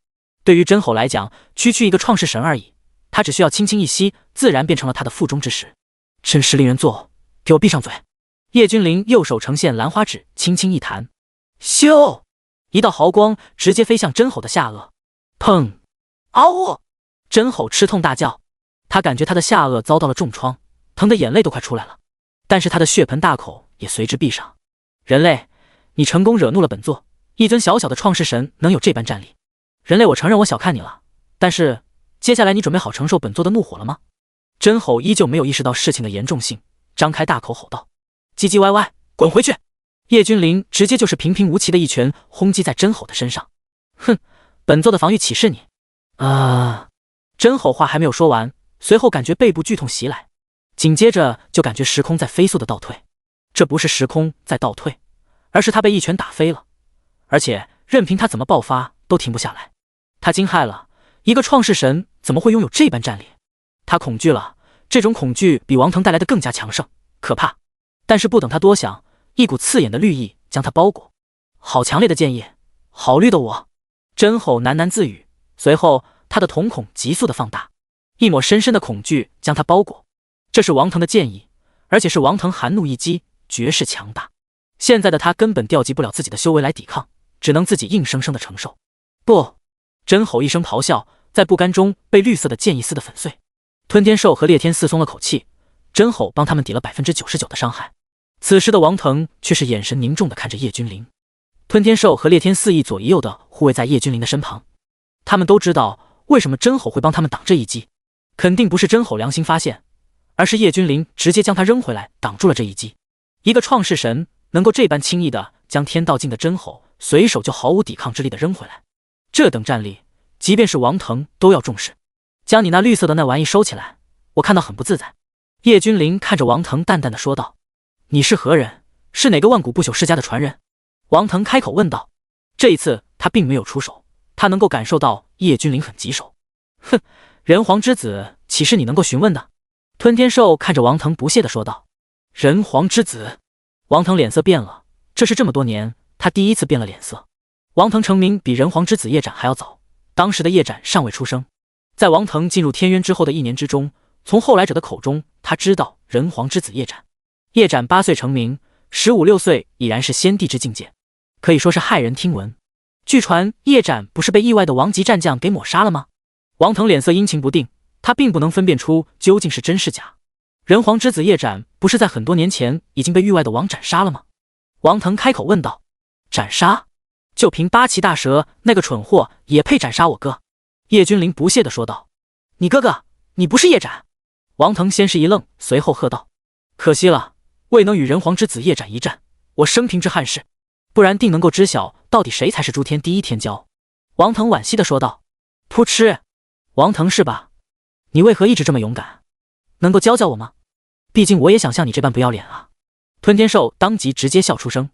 对于真吼来讲，区区一个创世神而已，他只需要轻轻一吸，自然变成了他的腹中之食，真是令人作呕。给我闭上嘴！叶君临右手呈现兰花指，轻轻一弹，咻！一道毫光直接飞向真吼的下颚。砰！嗷呜！真吼吃痛大叫，他感觉他的下颚遭到了重创，疼得眼泪都快出来了，但是他的血盆大口也随之闭上。人类，你成功惹怒了本座，一尊小小的创世神能有这般战力？人类，我承认我小看你了，但是接下来你准备好承受本座的怒火了吗？真吼依旧没有意识到事情的严重性，张开大口吼道：唧唧歪歪，滚回去！叶君临直接就是平平无奇的一拳轰击在真吼的身上。哼，本座的防御岂是你？真吼话还没有说完，随后感觉背部剧痛袭来，紧接着就感觉时空在飞速的倒退。这不是时空在倒退，而是他被一拳打飞了，而且任凭他怎么爆发都停不下来。他惊骇了，一个创世神怎么会拥有这般战力？他恐惧了，这种恐惧比王腾带来的更加强盛可怕。但是不等他多想，一股刺眼的绿意将他包裹，好强烈的剑意，好绿的我！真吼喃喃自语，随后他的瞳孔急速的放大，一抹深深的恐惧将他包裹。这是王腾的剑意，而且是王腾寒怒一击，绝世强大。现在的他根本调集不了自己的修为来抵抗，只能自己硬生生的承受。不！真吼一声咆哮，在不甘中被绿色的剑意撕得粉碎。吞天兽和烈天四松了口气，真吼帮他们抵了99%的伤害。此时的王腾却是眼神凝重的看着叶君临。吞天兽和烈天四翼左一右的护卫在叶君临的身旁，他们都知道为什么真吼会帮他们挡这一击，肯定不是真吼良心发现，而是叶君临直接将他扔回来挡住了这一击。一个创世神能够这般轻易的将天道境的真吼随手就毫无抵抗之力的扔回来，这等战力即便是王腾都要重视。将你那绿色的那玩意收起来，我看到很不自在。叶君临看着王腾淡淡的说道，你是何人？是哪个万古不朽世家的传人？王腾开口问道。这一次他并没有出手，他能够感受到叶君临很棘手。哼，人皇之子岂是你能够询问的？吞天兽看着王腾不屑的说道。人皇之子？王腾脸色变了，这是这么多年他第一次变了脸色。王腾成名比人皇之子叶斩还要早，当时的叶斩尚未出生。在王腾进入天渊之后的1年之中，从后来者的口中他知道人皇之子叶斩。叶斩8岁成名，15、16岁已然是先帝之境界，可以说是骇人听闻。据传叶斩不是被意外的王级战将给抹杀了吗？王腾脸色阴晴不定，他并不能分辨出究竟是真是假。人皇之子叶斩不是在很多年前已经被域外的王斩杀了吗？王腾开口问道。斩杀？就凭八岐大蛇那个蠢货也配斩杀我哥？叶君临不屑地说道。你哥哥，你不是叶斩？王腾先是一愣，随后喝道。可惜了，未能与人皇之子叶斩一战，我生平之憾事，不然定能够知晓到底谁才是诸天第一天骄。王腾惋惜地说道。噗嗤，王腾是吧？你为何一直这么勇敢？能够教教我吗？毕竟我也想像你这般不要脸啊！吞天兽当即直接笑出声。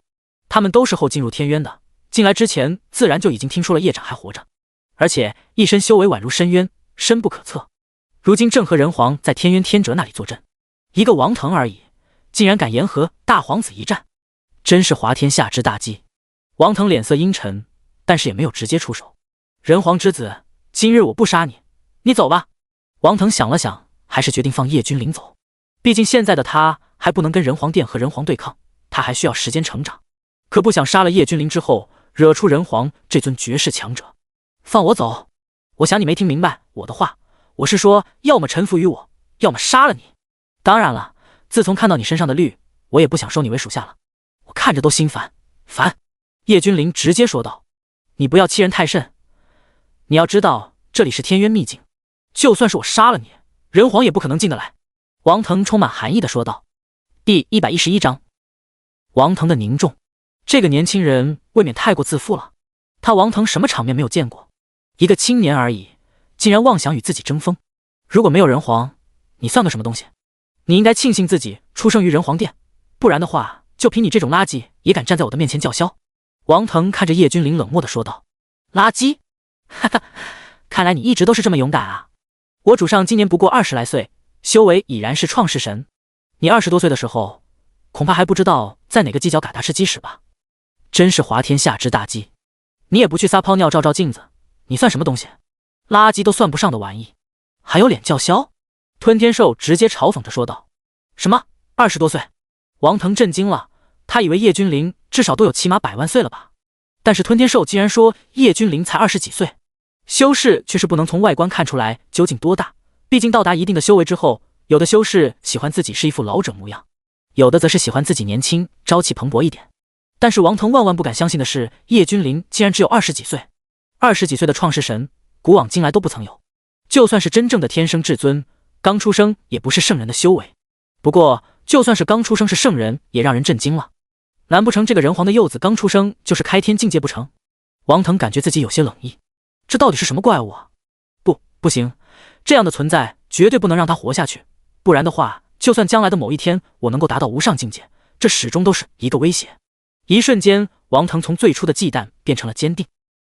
他们都是后进入天渊的，进来之前自然就已经听说了叶斩还活着，而且一身修为宛如深渊，深不可测。如今正和人皇在天渊天哲那里坐镇，一个王腾而已，竟然敢言和大皇子一战，真是滑天下之大稽。王腾脸色阴沉，但是也没有直接出手。人皇之子，今日我不杀你，你走吧。王腾想了想，还是决定放叶君临走。毕竟现在的他还不能跟人皇殿和人皇对抗，他还需要时间成长，可不想杀了叶君临之后惹出人皇这尊绝世强者。放我走！我想你没听明白我的话，我是说要么臣服于我，要么杀了你。当然了，自从看到你身上的绿，我也不想收你为属下了，我看着都心烦。烦！叶君临直接说道。你不要欺人太甚，你要知道这里是天渊秘境，就算是我杀了你，人皇也不可能进得来。王腾充满寒意地说道。第111章，王腾的凝重。这个年轻人未免太过自负了，他王腾什么场面没有见过？一个青年而已，竟然妄想与自己争锋。如果没有人皇，你算个什么东西？你应该庆幸自己出生于人皇殿，不然的话，就凭你这种垃圾也敢站在我的面前叫嚣？王腾看着叶君临冷漠地说道。垃圾？哈哈，看来你一直都是这么勇敢啊！我主上今年不过20来岁，修为已然是创世神，你20多岁的时候，恐怕还不知道在哪个犄角旮旯吃鸡屎吧？真是滑天下之大稽！你也不去撒泡尿照照镜子，你算什么东西？垃圾都算不上的玩意，还有脸叫嚣？吞天兽直接嘲讽着说道。什么20多岁？王腾震惊了，他以为叶君临至少都有起码100万岁了吧，但是吞天兽竟然说叶君临才20几岁，修士却是不能从外观看出来究竟多大，毕竟到达一定的修为之后，有的修士喜欢自己是一副老者模样，有的则是喜欢自己年轻朝气蓬勃一点。但是王腾万万不敢相信的是，叶君临竟然只有20几岁，20几岁的创世神，古往今来都不曾有。就算是真正的天生至尊，刚出生也不是圣人的修为。不过就算是刚出生是圣人，也让人震惊了。难不成这个人皇的幼子刚出生就是开天境界不成？王腾感觉自己有些冷意，这到底是什么怪物啊？不行，这样的存在绝对不能让他活下去，不然的话，就算将来的某一天我能够达到无上境界，这始终都是一个威胁。一瞬间，王腾从最初的忌惮变成了坚定，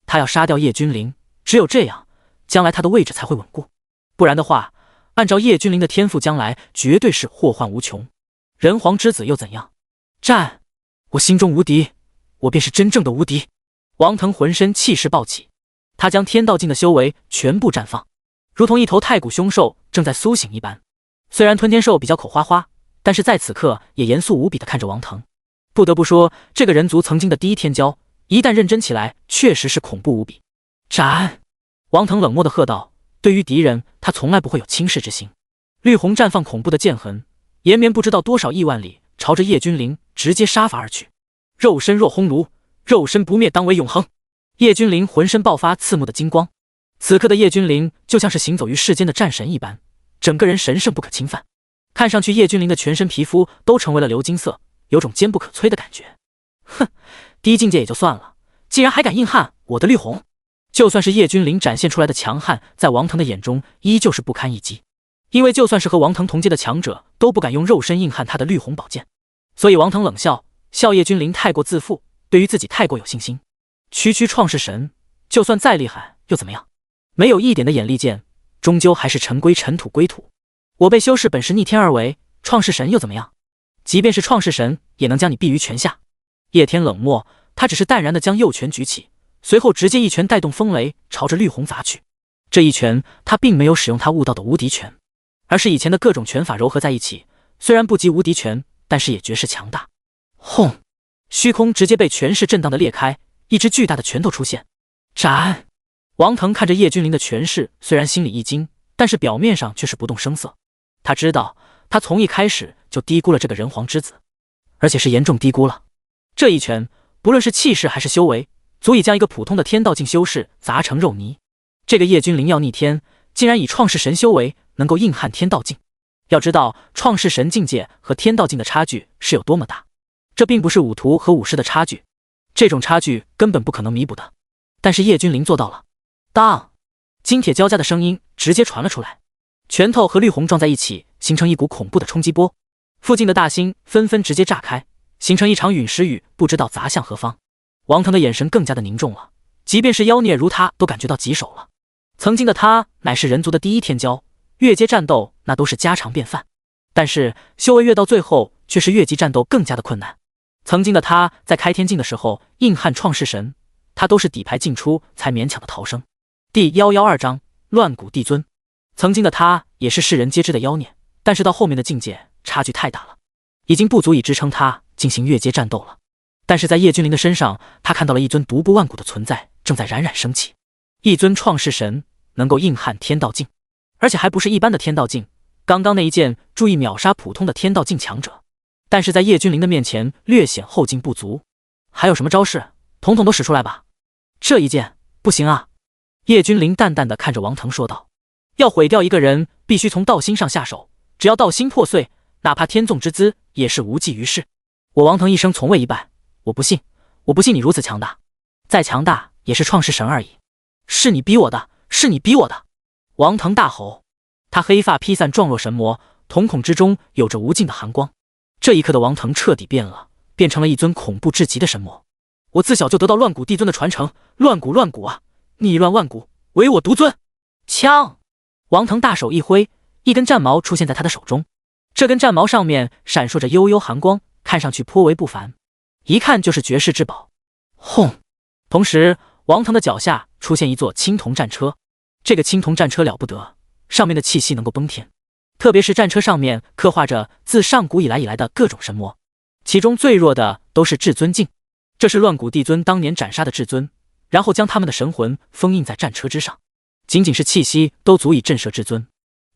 他要杀掉叶君临，只有这样，将来他的位置才会稳固。不然的话，按照叶君临的天赋，将来绝对是祸患无穷。人皇之子又怎样？战！我心中无敌，我便是真正的无敌。王腾浑身气势暴起，他将天道境的修为全部绽放，如同一头太古凶兽正在苏醒一般。虽然吞天兽比较口花花，但是在此刻也严肃无比地看着王腾。不得不说，这个人族曾经的第一天骄，一旦认真起来，确实是恐怖无比。斩！王腾冷漠地喝道。对于敌人，他从来不会有轻视之心。绿红绽放恐怖的剑痕，延绵不知道多少亿万里，朝着叶君临直接杀伐而去。肉身若烘炉，肉身不灭当为永恒。叶君临浑身爆发刺目的金光，此刻的叶君临就像是行走于世间的战神一般，整个人神圣不可侵犯。看上去叶君临的全身皮肤都成为了鎏金色，有种坚不可摧的感觉。哼，低境界也就算了，竟然还敢硬汉我的绿红！就算是叶君临展现出来的强悍，在王腾的眼中依旧是不堪一击，因为就算是和王腾同阶的强者都不敢用肉身硬汉他的绿红宝剑。所以王腾冷笑，笑叶君临太过自负，对于自己太过有信心。区区创世神，就算再厉害又怎么样？没有一点的眼力见，终究还是尘归尘，土归土。我辈修士本是逆天而为，创世神又怎么样？即便是创世神，也能将你毙于泉下。叶天冷漠，他只是淡然地将右拳举起，随后直接一拳带动风雷，朝着绿红砸去。这一拳，他并没有使用他悟到的无敌拳，而是以前的各种拳法糅合在一起。虽然不及无敌拳，但是也绝世强大。轰！虚空直接被拳势震荡的裂开，一只巨大的拳头出现。斩！王腾看着叶君临的拳势，虽然心里一惊，但是表面上却是不动声色。他知道，他从一开始就低估了这个人皇之子，而且是严重低估了。这一拳，不论是气势还是修为，足以将一个普通的天道境修士砸成肉泥。这个叶君临要逆天，竟然以创世神修为能够硬汉天道境。要知道，创世神境界和天道境的差距是有多么大，这并不是武徒和武士的差距，这种差距根本不可能弥补的。但是叶君临做到了。当！金铁交加的声音直接传了出来，拳头和绿红撞在一起，形成一股恐怖的冲击波。附近的大星纷纷直接炸开，形成一场陨石雨，不知道砸向何方。王腾的眼神更加的凝重了，即便是妖孽如他都感觉到棘手了。曾经的他乃是人族的第一天骄，越阶战斗那都是家常便饭，但是修为越到最后，却是越级战斗更加的困难。曾经的他在开天境的时候，硬汉创世神，他都是底牌进出才勉强的逃生。第112章乱谷帝尊。曾经的他也是世人皆知的妖孽，但是到后面的境界差距太大了，已经不足以支撑他进行越阶战斗了。但是在叶君临的身上，他看到了一尊独步万古的存在正在冉冉升起。一尊创世神能够硬汉天道境，而且还不是一般的天道境。刚刚那一剑注意秒杀普通的天道境强者，但是在叶君临的面前略显后劲不足。还有什么招式，统统都使出来吧。这一剑不行啊。叶君临淡淡的看着王腾说道，要毁掉一个人，必须从道心上下手，只要道心破碎，哪怕天纵之姿也是无济于事。我王腾一生从未一败，我不信你如此强大，再强大也是创世神而已。是你逼我的，是你逼我的！王腾大吼，他黑发披散，状若神魔，瞳孔之中有着无尽的寒光。这一刻的王腾彻底变了，变成了一尊恐怖至极的神魔。我自小就得到乱谷帝尊的传承，乱谷啊，逆乱万古，唯我独尊！枪！王腾大手一挥，一根战矛出现在他的手中，这根战矛上面闪烁着幽幽寒光，看上去颇为不凡，一看就是绝世至宝。轰！同时王腾的脚下出现一座青铜战车，这个青铜战车了不得，上面的气息能够崩天，特别是战车上面刻画着自上古以来的各种神魔，其中最弱的都是至尊境，这是乱谷帝尊当年斩杀的至尊，然后将他们的神魂封印在战车之上，仅仅是气息都足以震慑至尊。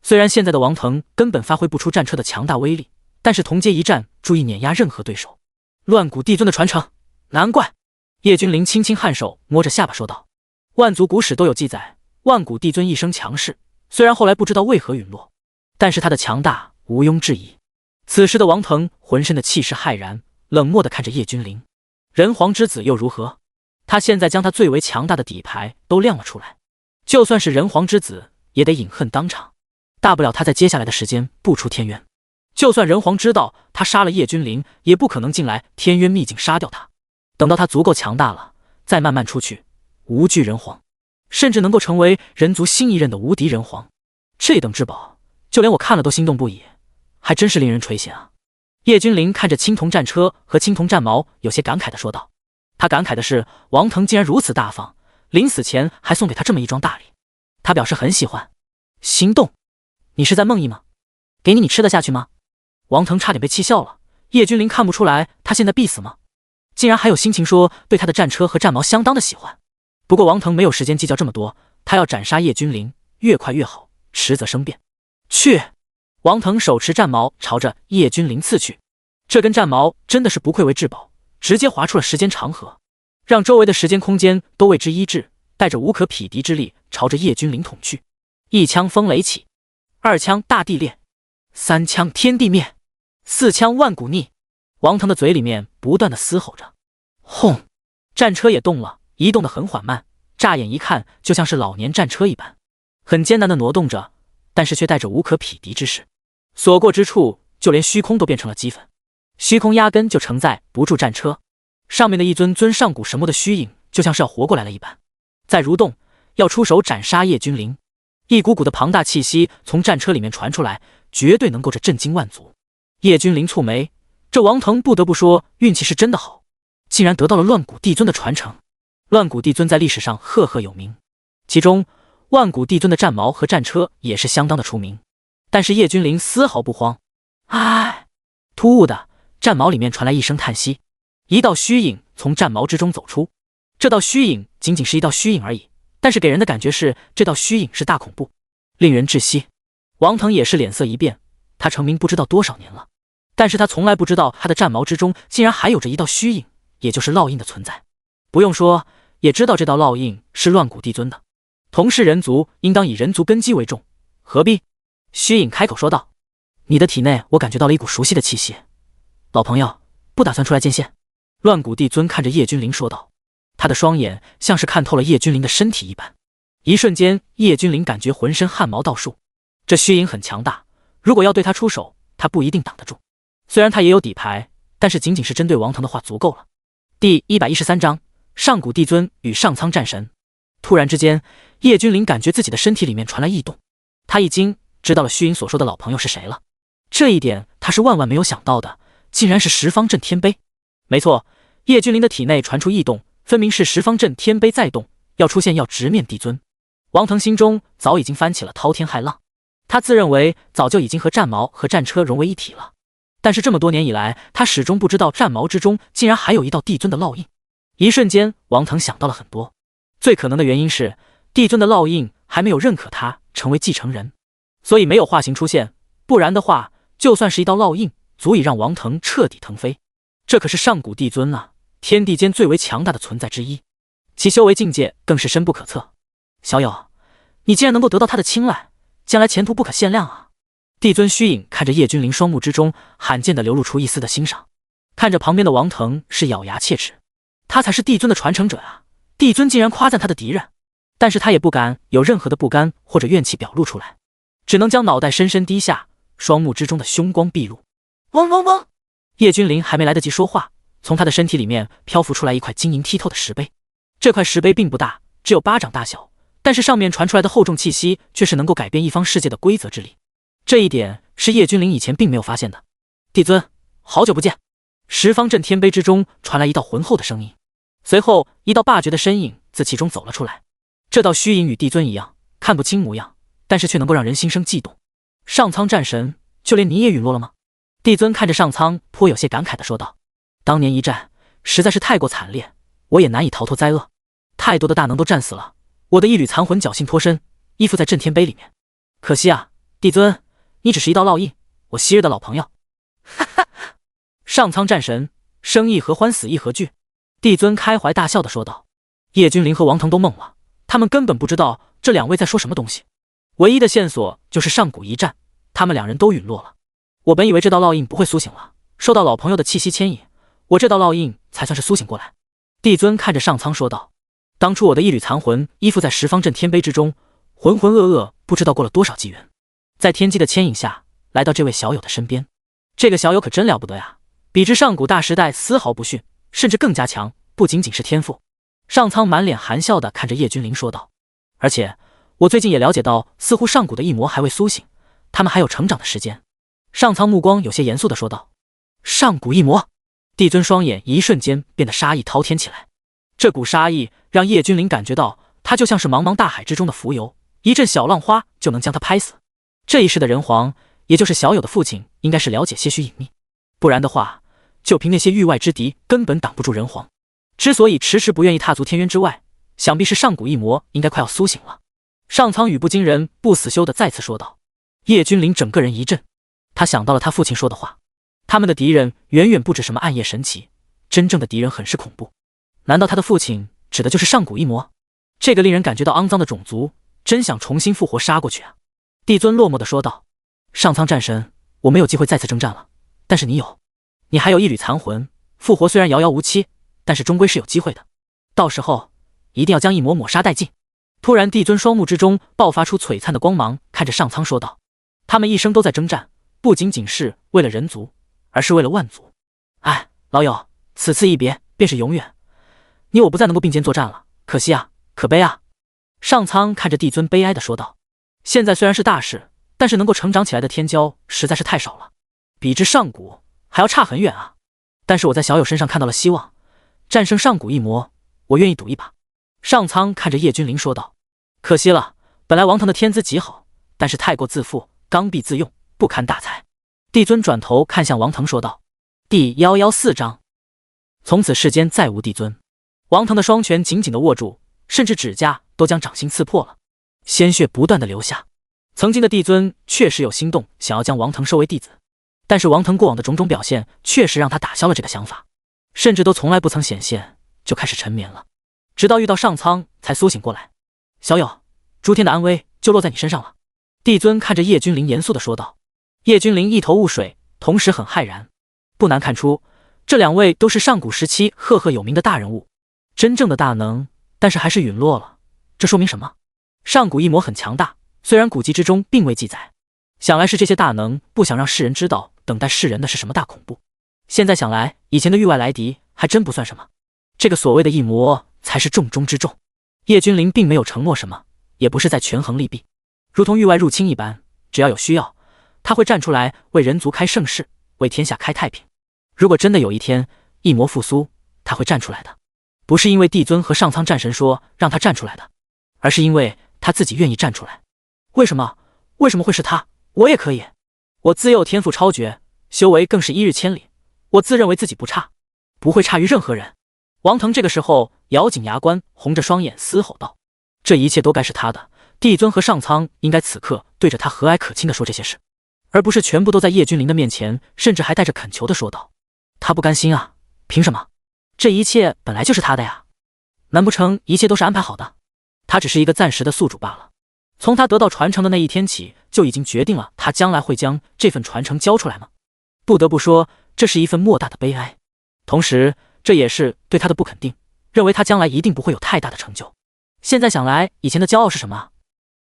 虽然现在的王腾根本发挥不出战车的强大威力，但是同阶一战足以碾压任何对手。乱谷帝尊的传承，难怪。叶君临轻轻颔首，摸着下巴说道，万族古史都有记载，万谷帝尊一生强势，虽然后来不知道为何陨落，但是他的强大毋庸置疑。此时的王腾浑身的气势骇然，冷漠地看着叶君临。人皇之子又如何？他现在将他最为强大的底牌都亮了出来，就算是人皇之子也得饮恨当场，大不了他在接下来的时间不出天渊。就算人皇知道他杀了叶君临，也不可能进来天渊秘境杀掉他，等到他足够强大了，再慢慢出去，无惧人皇，甚至能够成为人族新一任的无敌人皇。这等至宝，就连我看了都心动不已，还真是令人垂涎啊。叶君临看着青铜战车和青铜战矛，有些感慨地说道。他感慨的是，王腾竟然如此大方，临死前还送给他这么一桩大礼。他表示很喜欢。心动？你是在梦呓吗？给你吃得下去吗？王腾差点被气笑了。叶君临看不出来他现在必死吗？竟然还有心情说对他的战车和战矛相当的喜欢。不过王腾没有时间计较这么多，他要斩杀叶君临，越快越好，迟则生变。去！王腾手持战矛朝着叶君临刺去。这根战矛真的是不愧为至宝，直接划出了时间长河，让周围的时间空间都为之抑制，带着无可匹敌之力朝着叶君临捅去。一枪风雷起，二枪大地裂，三枪天地灭，四枪万古逆。王腾的嘴里面不断的嘶吼着。轰！战车也动了，移动的很缓慢，乍眼一看就像是老年战车一般，很艰难的挪动着，但是却带着无可匹敌之势。所过之处，就连虚空都变成了齑粉，虚空压根就承载不住战车。上面的一尊尊上古神魔的虚影，就像是要活过来了一般，在蠕动，要出手斩杀叶君临。一股股的庞大气息从战车里面传出来，绝对能够震惊万族。叶君临蹙眉，这王腾不得不说运气是真的好，竟然得到了乱古帝尊的传承。乱古帝尊在历史上赫赫有名，其中万古帝尊的战矛和战车也是相当的出名。但是叶君临丝毫不慌。唉！突兀的，战矛里面传来一声叹息，一道虚影从战矛之中走出。这道虚影仅仅是一道虚影而已，但是给人的感觉是这道虚影是大恐怖，令人窒息。王腾也是脸色一变，他成名不知道多少年了，但是他从来不知道他的战矛之中竟然还有着一道虚影，也就是烙印的存在。不用说，也知道这道烙印是乱古帝尊的。同是人族，应当以人族根基为重，何必？虚影开口说道：“你的体内我感觉到了一股熟悉的气息，老朋友，不打算出来见线？”乱古帝尊看着叶君临说道，他的双眼像是看透了叶君临的身体一般。一瞬间，叶君临感觉浑身汗毛倒竖。这虚影很强大，如果要对他出手，他不一定挡得住。虽然他也有底牌，但是仅仅是针对王腾的话足够了。第113章上古帝尊与上苍战神。突然之间，叶君临感觉自己的身体里面传来异动，他一惊，知道了虚影所说的老朋友是谁了。这一点他是万万没有想到的，竟然是十方震天碑。没错，叶君临的体内传出异动，分明是十方震天碑在动，要出现，要直面帝尊。王腾心中早已经翻起了滔天骇浪，他自认为早就已经和战矛和战车融为一体了，但是这么多年以来，他始终不知道战矛之中竟然还有一道帝尊的烙印。一瞬间，王腾想到了很多，最可能的原因是帝尊的烙印还没有认可他成为继承人，所以没有化形出现，不然的话，就算是一道烙印，足以让王腾彻底腾飞。这可是上古帝尊啊，天地间最为强大的存在之一，其修为境界更是深不可测。小友，你竟然能够得到他的青睐，将来前途不可限量啊！帝尊虚影看着叶君临双目之中罕见的流露出一丝的欣赏，看着旁边的王腾是咬牙切齿，他才是帝尊的传承者啊！帝尊竟然夸赞他的敌人，但是他也不敢有任何的不甘或者怨气表露出来，只能将脑袋深深低下，双目之中的凶光毕露。嗡嗡嗡！叶君临还没来得及说话，从他的身体里面漂浮出来一块晶莹剔透的石碑。这块石碑并不大，只有巴掌大小，但是上面传出来的厚重气息却是能够改变一方世界的规则之力。这一点是叶君临以前并没有发现的。帝尊，好久不见！十方震天碑之中传来一道浑厚的声音，随后一道霸绝的身影自其中走了出来。这道虚影与帝尊一样，看不清模样，但是却能够让人心生悸动。上苍战神，就连你也陨落了吗？帝尊看着上苍，颇有些感慨地说道：“当年一战实在是太过惨烈，我也难以逃脱灾厄。太多的大能都战死了，我的一缕残魂侥幸脱身，依附在震天碑里面。可惜啊，帝尊，你只是一道烙印，我昔日的老朋友。”哈哈，上苍战神，生亦何欢，死亦何惧？帝尊开怀大笑地说道。叶君临和王腾都懵了，他们根本不知道这两位在说什么东西。唯一的线索就是上古一战，他们两人都陨落了。我本以为这道烙印不会苏醒了，受到老朋友的气息牵引，我这道烙印才算是苏醒过来。帝尊看着上苍说道：“当初我的一缕残魂依附在十方震天碑之中，浑浑噩噩不知道过了多少纪元，在天机的牵引下，来到这位小友的身边。这个小友可真了不得呀，比之上古大时代丝毫不逊，甚至更加强，不仅仅是天赋。”上苍满脸含笑地看着叶君临说道：“而且我最近也了解到，似乎上古的异魔还未苏醒，他们还有成长的时间。”上苍目光有些严肃地说道：“上古异魔！”帝尊双眼一瞬间变得杀意滔天起来。这股杀意让叶君临感觉到，他就像是茫茫大海之中的浮游，一阵小浪花就能将他拍死。这一世的人皇，也就是小友的父亲，应该是了解些许隐秘，不然的话，就凭那些域外之敌，根本挡不住人皇。之所以迟迟不愿意踏足天渊之外，想必是上古异魔应该快要苏醒了。上苍语不惊人不死修的再次说道。叶君临整个人一震，他想到了他父亲说的话，他们的敌人远远不止什么暗夜神奇，真正的敌人很是恐怖。难道他的父亲指的就是上古异魔？这个令人感觉到肮脏的种族，真想重新复活杀过去啊！帝尊落寞地说道。上苍战神，我没有机会再次征战了，但是你有，你还有一缕残魂，复活虽然遥遥无期，但是终归是有机会的，到时候一定要将异魔抹杀殆尽。突然帝尊双目之中爆发出璀璨的光芒，看着上苍说道，他们一生都在征战，不仅仅是为了人族，而是为了万族。哎，老友，此次一别便是永远，你我不再能够并肩作战了，可惜啊，可悲啊。上苍看着帝尊悲哀地说道，现在虽然是大事，但是能够成长起来的天骄实在是太少了，比之上古还要差很远啊。但是我在小友身上看到了希望，战胜上古异魔，我愿意赌一把。上苍看着叶君临说道，可惜了，本来王腾的天资极好，但是太过自负，刚愎自用，不堪大才。帝尊转头看向王腾说道。第114章，从此世间再无帝尊。王腾的双拳紧紧地握住，甚至指甲都将掌心刺破了，鲜血不断地流下。曾经的帝尊确实有心动，想要将王腾收为弟子，但是王腾过往的种种表现确实让他打消了这个想法，甚至都从来不曾显现，就开始沉眠了，直到遇到上苍才苏醒过来。小友，诸天的安危就落在你身上了。帝尊看着叶君临严肃地说道。叶君临一头雾水，同时很骇然。不难看出，这两位都是上古时期赫赫有名的大人物，真正的大能，但是还是陨落了。这说明什么？上古异魔很强大，虽然古籍之中并未记载，想来是这些大能不想让世人知道等待世人的是什么大恐怖。现在想来，以前的域外来敌还真不算什么，这个所谓的异魔才是重中之重。叶君临并没有承诺什么，也不是在权衡利弊，如同域外入侵一般，只要有需要，他会站出来为人族开盛世，为天下开太平。如果真的有一天异魔复苏，他会站出来的，不是因为帝尊和上苍战神说让他站出来的，而是因为他自己愿意站出来。为什么？为什么会是他？我也可以，我自幼天赋超绝，修为更是一日千里，我自认为自己不差，不会差于任何人。王腾这个时候咬紧牙关，红着双眼嘶吼道，这一切都该是他的，帝尊和上苍应该此刻对着他和蔼可亲地说这些事，而不是全部都在叶君临的面前，甚至还带着恳求地说道。他不甘心啊，凭什么？这一切本来就是他的呀，难不成一切都是安排好的？他只是一个暂时的宿主罢了。从他得到传承的那一天起，就已经决定了他将来会将这份传承交出来吗？不得不说，这是一份莫大的悲哀，同时这也是对他的不肯定，认为他将来一定不会有太大的成就。现在想来，以前的骄傲是什么？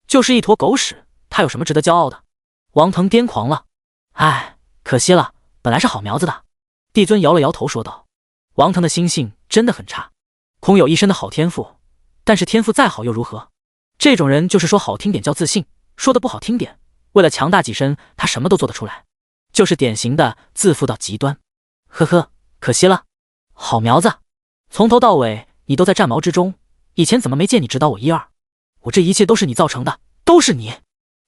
就是一坨狗屎，他有什么值得骄傲的？王腾癫狂了，唉，可惜了，本来是好苗子的。帝尊摇了摇头说道。王腾的心性真的很差，空有一身的好天赋，但是天赋再好又如何？这种人就是说好听点叫自信，说的不好听点，为了强大己身，他什么都做得出来，就是典型的自负到极端。呵呵，可惜了，好苗子，从头到尾你都在战矛之中，以前怎么没见你指导我一二？我这一切都是你造成的，都是你！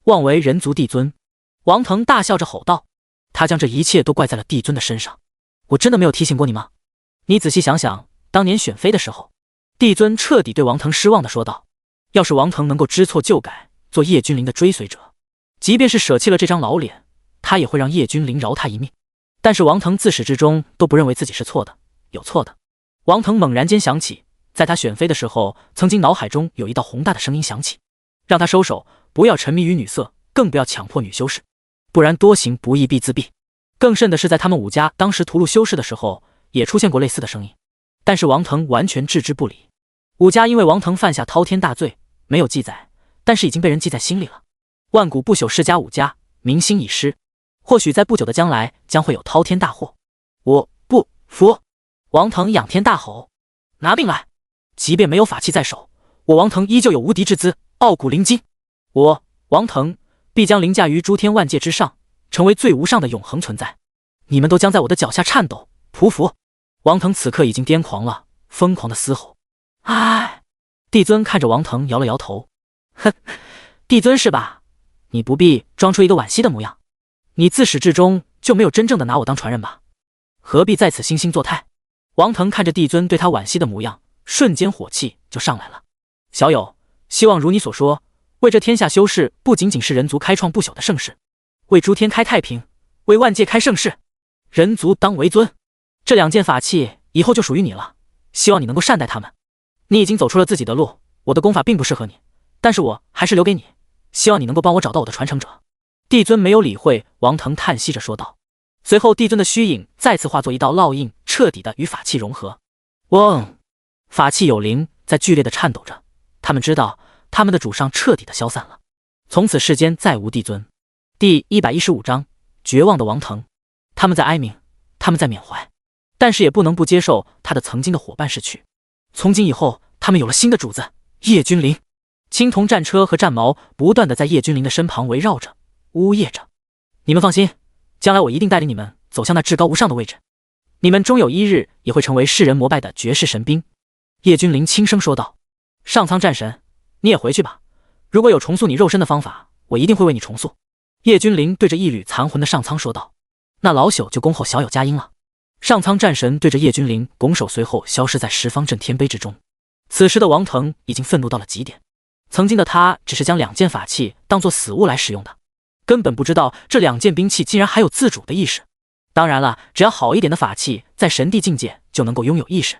妄为人族帝尊！王腾大笑着吼道，他将这一切都怪在了帝尊的身上。我真的没有提醒过你吗？你仔细想想，当年选妃的时候，帝尊彻底对王腾失望地说道。要是王腾能够知错就改，做叶君临的追随者，即便是舍弃了这张老脸，他也会让叶君临饶他一命。但是王腾自始至终都不认为自己是错的，有错的。王腾猛然间想起，在他选妃的时候，曾经脑海中有一道宏大的声音响起，让他收手，不要沉迷于女色，更不要强迫女修士，不然多行不义必自毙。更甚的是，在他们武家当时屠戮修士的时候，也出现过类似的声音，但是王腾完全置之不理。武家因为王腾犯下滔天大罪，没有记载，但是已经被人记在心里了。万古不朽世家武家，民心已失，或许在不久的将来将会有滔天大祸。我不服！王腾仰天大吼：“拿命来！即便没有法器在手，我王腾依旧有无敌之姿，傲骨灵筋。我王腾必将凌驾于诸天万界之上，成为最无上的永恒存在。你们都将在我的脚下颤抖匍匐！”王腾此刻已经癫狂了，疯狂的嘶吼，唉，帝尊看着王腾摇了摇头，哼，帝尊是吧？你不必装出一个惋惜的模样，你自始至终就没有真正的拿我当传人吧？何必在此惺惺作态？王腾看着帝尊对他惋惜的模样，瞬间火气就上来了。小友，希望如你所说，为这天下修士不仅仅是人族开创不朽的盛世，为诸天开太平，为万界开盛世，人族当为尊。这2件法器以后就属于你了，希望你能够善待他们。你已经走出了自己的路，我的功法并不适合你，但是我还是留给你，希望你能够帮我找到我的传承者。帝尊没有理会王腾，叹息着说道。随后帝尊的虚影再次化作一道烙印，彻底的与法器融合。嗡，法器有灵在剧烈的颤抖着，他们知道他们的主上彻底的消散了，从此世间再无帝尊。第115章绝望的王腾。他们在哀鸣，他们在缅怀，但是也不能不接受他的曾经的伙伴逝去。从今以后，他们有了新的主子叶君临。青铜战车和战矛不断的在叶君临的身旁围绕着，呜咽着。你们放心，将来我一定带领你们走向那至高无上的位置，你们终有一日也会成为世人膜拜的绝世神兵。叶君临轻声说道。上苍战神，你也回去吧，如果有重塑你肉身的方法，我一定会为你重塑。叶君临对着一缕残魂的上苍说道。那老朽就恭候小友佳音了。上苍战神对着叶君临拱手，随后消失在十方镇天碑之中。此时的王腾已经愤怒到了极点，曾经的他只是将2件法器当作死物来使用的，根本不知道这2件兵器竟然还有自主的意识。当然了，只要好一点的法器在神帝境界就能够拥有意识，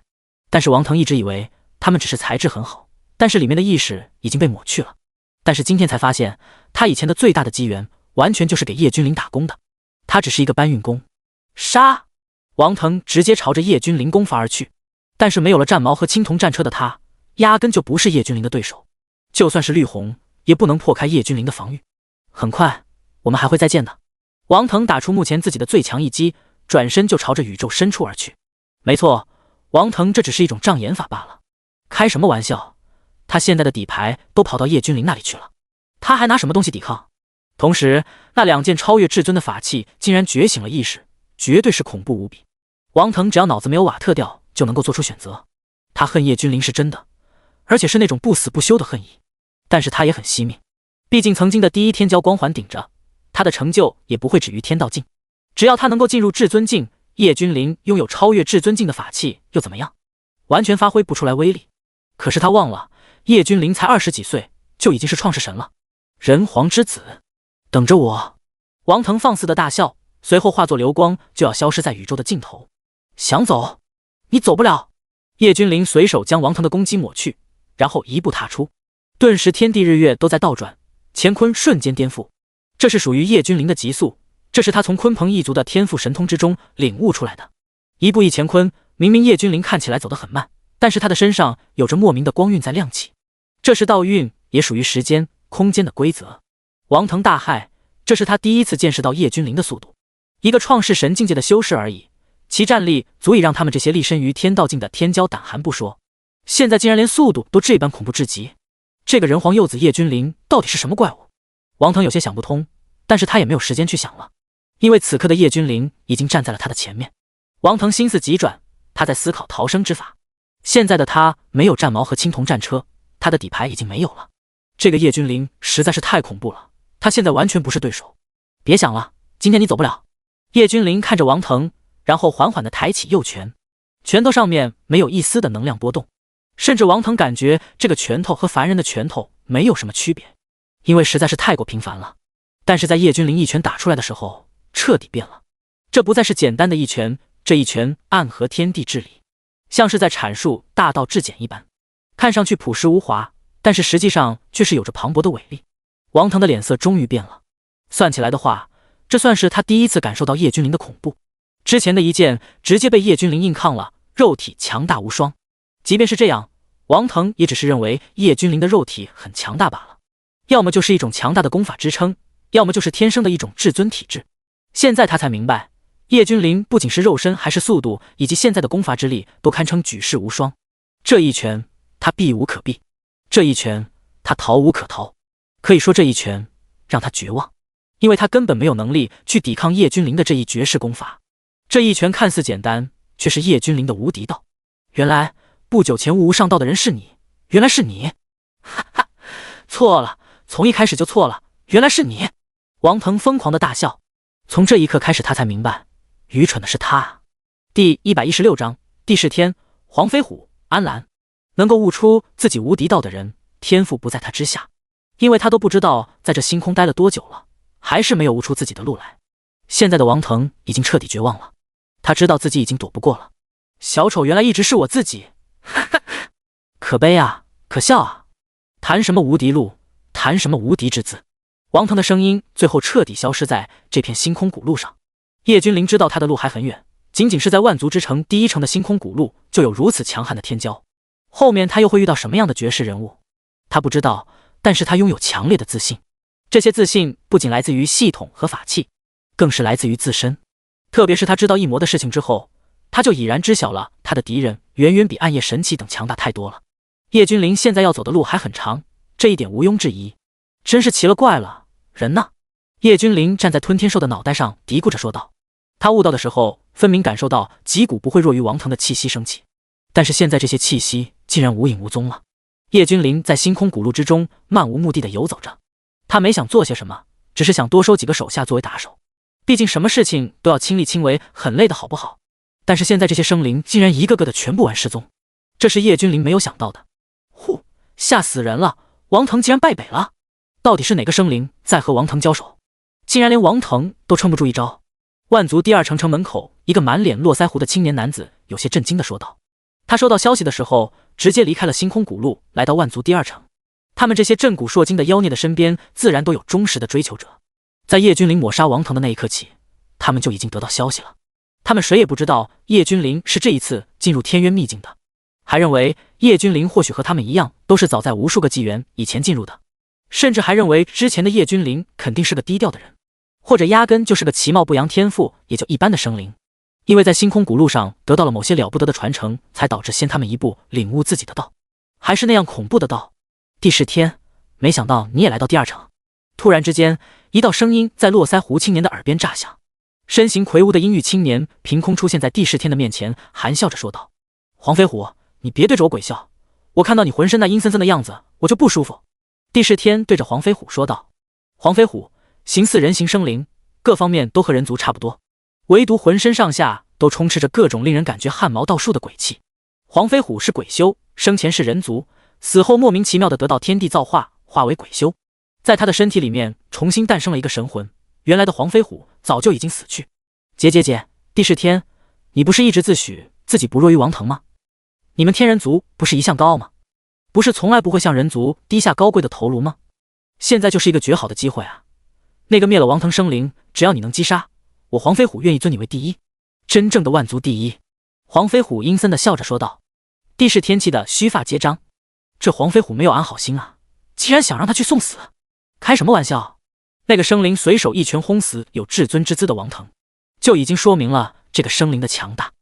但是王腾一直以为他们只是材质很好，但是里面的意识已经被抹去了。但是今天才发现，他以前的最大的机缘完全就是给叶君临打工的，他只是一个搬运工。杀！王腾直接朝着叶君临攻伐而去，但是没有了战矛和青铜战车的他，压根就不是叶君临的对手，就算是绿红也不能破开叶君临的防御。很快我们还会再见的。王腾打出目前自己的最强一击，转身就朝着宇宙深处而去。没错，王腾这只是一种障眼法罢了。开什么玩笑，他现在的底牌都跑到叶君临那里去了，他还拿什么东西抵抗？同时那2件超越至尊的法器竟然觉醒了意识，绝对是恐怖无比。王腾只要脑子没有瓦特掉，就能够做出选择。他恨叶君临是真的，而且是那种不死不休的恨意，但是他也很惜命，毕竟曾经的第一天骄光环顶着，他的成就也不会止于天道境。只要他能够进入至尊境，叶君临拥有超越至尊境的法器又怎么样？完全发挥不出来威力。可是他忘了，叶君临才20几岁，就已经是创世神了，人皇之子。等着我！王腾放肆的大笑，随后化作流光，就要消失在宇宙的尽头。想走？你走不了！叶君临随手将王腾的攻击抹去，然后一步踏出，顿时天地日月都在倒转，乾坤瞬间颠覆。这是属于叶君临的极速，这是他从鲲鹏一族的天赋神通之中领悟出来的。一步一乾坤，明明叶君临看起来走得很慢，但是他的身上有着莫名的光晕在亮起，这是道运，也属于时间空间的规则。王腾大骇，这是他第一次见识到叶君临的速度，一个创世神境界的修士而已，其战力足以让他们这些立身于天道境的天骄胆寒不说，现在竟然连速度都这般恐怖至极。这个人皇幼子叶君临到底是什么怪物？王腾有些想不通，但是他也没有时间去想了，因为此刻的叶君临已经站在了他的前面。王腾心思急转，他在思考逃生之法。现在的他没有战矛和青铜战车，他的底牌已经没有了。这个叶君临实在是太恐怖了，他现在完全不是对手。别想了，今天你走不了。叶君临看着王腾，然后缓缓地抬起右拳，拳头上面没有一丝的能量波动，甚至王腾感觉这个拳头和凡人的拳头没有什么区别，因为实在是太过平凡了。但是在叶君临一拳打出来的时候，彻底变了。这不再是简单的一拳，这一拳暗合天地之理，像是在阐述大道至简一般，看上去朴实无华，但是实际上却是有着磅礴的伟力。王腾的脸色终于变了，算起来的话，这算是他第一次感受到叶君临的恐怖。之前的一剑直接被叶君临硬抗了，肉体强大无双。即便是这样，王腾也只是认为叶君临的肉体很强大罢了，要么就是一种强大的功法支撑，要么就是天生的一种至尊体质。现在他才明白，叶君临不仅是肉身，还是速度以及现在的功法之力都堪称举世无双。这一拳他避无可避，这一拳他逃无可逃。可以说这一拳让他绝望，因为他根本没有能力去抵抗叶君临的这一绝世功法。这一拳看似简单，却是叶君临的无敌道。原来不久前兀无上道的人是你，原来是你！哈哈，错了，从一开始就错了，原来是你！王腾疯狂的大笑。从这一刻开始，他才明白，愚蠢的是他啊。第116章，帝释天，黄飞虎，安澜。能够悟出自己无敌道的人，天赋不在他之下，因为他都不知道在这星空待了多久了，还是没有悟出自己的路来。现在的王腾已经彻底绝望了，他知道自己已经躲不过了。小丑原来一直是我自己，哈哈，可悲啊，可笑啊！谈什么无敌路，谈什么无敌之姿？王腾的声音最后彻底消失在这片星空古路上。叶君临知道他的路还很远，仅仅是在万族之城第一城的星空古路就有如此强悍的天骄，后面他又会遇到什么样的绝世人物？他不知道，但是他拥有强烈的自信。这些自信不仅来自于系统和法器，更是来自于自身。特别是他知道异魔的事情之后，他就已然知晓了他的敌人远远比暗夜神奇等强大太多了。叶君临现在要走的路还很长，这一点毋庸置疑。真是奇了怪了，人呢？叶君临站在吞天兽的脑袋上嘀咕着说道。他悟道的时候，分明感受到几股不会弱于王腾的气息升起，但是现在这些气息竟然无影无踪了。叶君临在星空古路之中漫无目的的游走着，他没想做些什么，只是想多收几个手下作为打手，毕竟什么事情都要亲力亲为，很累的好不好？但是现在这些生灵竟然一个个的全部玩失踪，这是叶君临没有想到的。呼，吓死人了！王腾竟然败北了，到底是哪个生灵在和王腾交手？竟然连王腾都撑不住一招。万族第二城城门口，一个满脸络腮胡的青年男子有些震惊地说道。他收到消息的时候，直接离开了星空古路，来到万族第二城。他们这些震古烁今的妖孽的身边，自然都有忠实的追求者。在叶君临抹杀王腾的那一刻起，他们就已经得到消息了。他们谁也不知道叶君临是这一次进入天渊秘境的，还认为叶君临或许和他们一样，都是早在无数个纪元以前进入的，甚至还认为之前的叶君临肯定是个低调的人，或者压根就是个其貌不扬、天赋也就一般的生灵。因为在星空古路上得到了某些了不得的传承，才导致先他们一步领悟自己的道，还是那样恐怖的道。帝释天，没想到你也来到第二城。突然之间，一道声音在络腮胡青年的耳边炸响。身形魁梧的阴郁青年凭空出现在帝释天的面前，含笑着说道：黄飞虎，你别对着我鬼笑，我看到你浑身那阴森森的样子，我就不舒服。帝释天对着黄飞虎说道。黄飞虎形似人形生灵，各方面都和人族差不多，唯独浑身上下都充斥着各种令人感觉汗毛倒竖的鬼气。黄飞虎是鬼修，生前是人族，死后莫名其妙的得到天地造化，化为鬼修，在他的身体里面重新诞生了一个神魂。原来的黄飞虎早就已经死去。姐，帝释天，你不是一直自诩自己不弱于王腾吗？你们天人族不是一向高傲吗？不是从来不会向人族低下高贵的头颅吗？现在就是一个绝好的机会啊！那个灭了王腾生灵，只要你能击杀，我黄飞虎愿意尊你为第一，真正的万族第一。黄飞虎阴森的笑着说道。帝释天气的须发皆张，这黄飞虎没有安好心啊，竟然想让他去送死，开什么玩笑？那个生灵随手一拳轰死有至尊之姿的王腾，就已经说明了这个生灵的强大。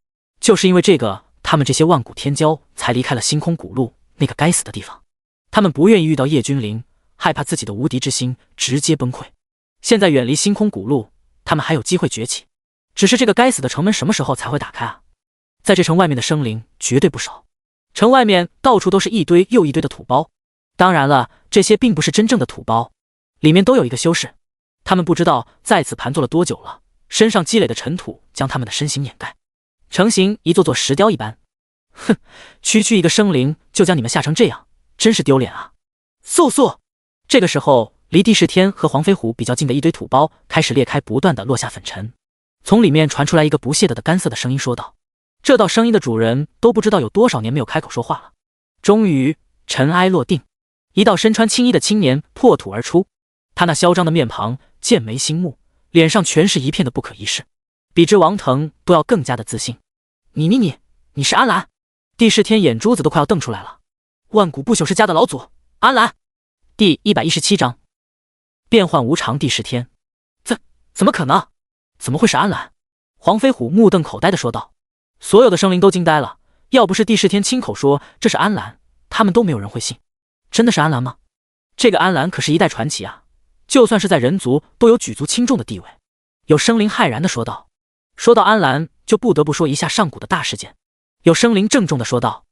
就是因为这个，他们这些万古天骄才离开了星空古路那个该死的地方。他们不愿意遇到叶君临，害怕自己的无敌之心直接崩溃。现在远离星空古路，他们还有机会崛起。只是这个该死的城门什么时候才会打开啊？在这城外面的生灵绝对不少，城外面到处都是一堆又一堆的土包。当然了，这些并不是真正的土包，里面都有一个修士。他们不知道在此盘坐了多久了，身上积累的尘土将他们的身形掩盖，成形一座座石雕一般。哼，区区一个生灵就将你们吓成这样，真是丢脸啊！嗖！这个时候，离帝释天和黄飞虎比较近的一堆土包开始裂开，不断的落下粉尘。从里面传出来一个不屑的干涩的声音说道。这道声音的主人都不知道有多少年没有开口说话了。终于尘埃落定，一道身穿青衣的青年破土而出。他那嚣张的面庞，剑眉星目，脸上全是一片的不可一世，比之王腾都要更加的自信。你是安澜？帝释天眼珠子都快要瞪出来了。万古不朽世家的老祖安澜。第117章，变幻无常。帝释天，怎么可能？怎么会是安澜？黄飞虎目瞪口呆的说道。所有的生灵都惊呆了，要不是帝释天亲口说这是安澜，他们都没有人会信。真的是安澜吗？这个安澜可是一代传奇啊，就算是在人族都有举足轻重的地位。有生灵骇然的说道。说到安澜，就不得不说一下上古的大事件。有生灵郑重的说道。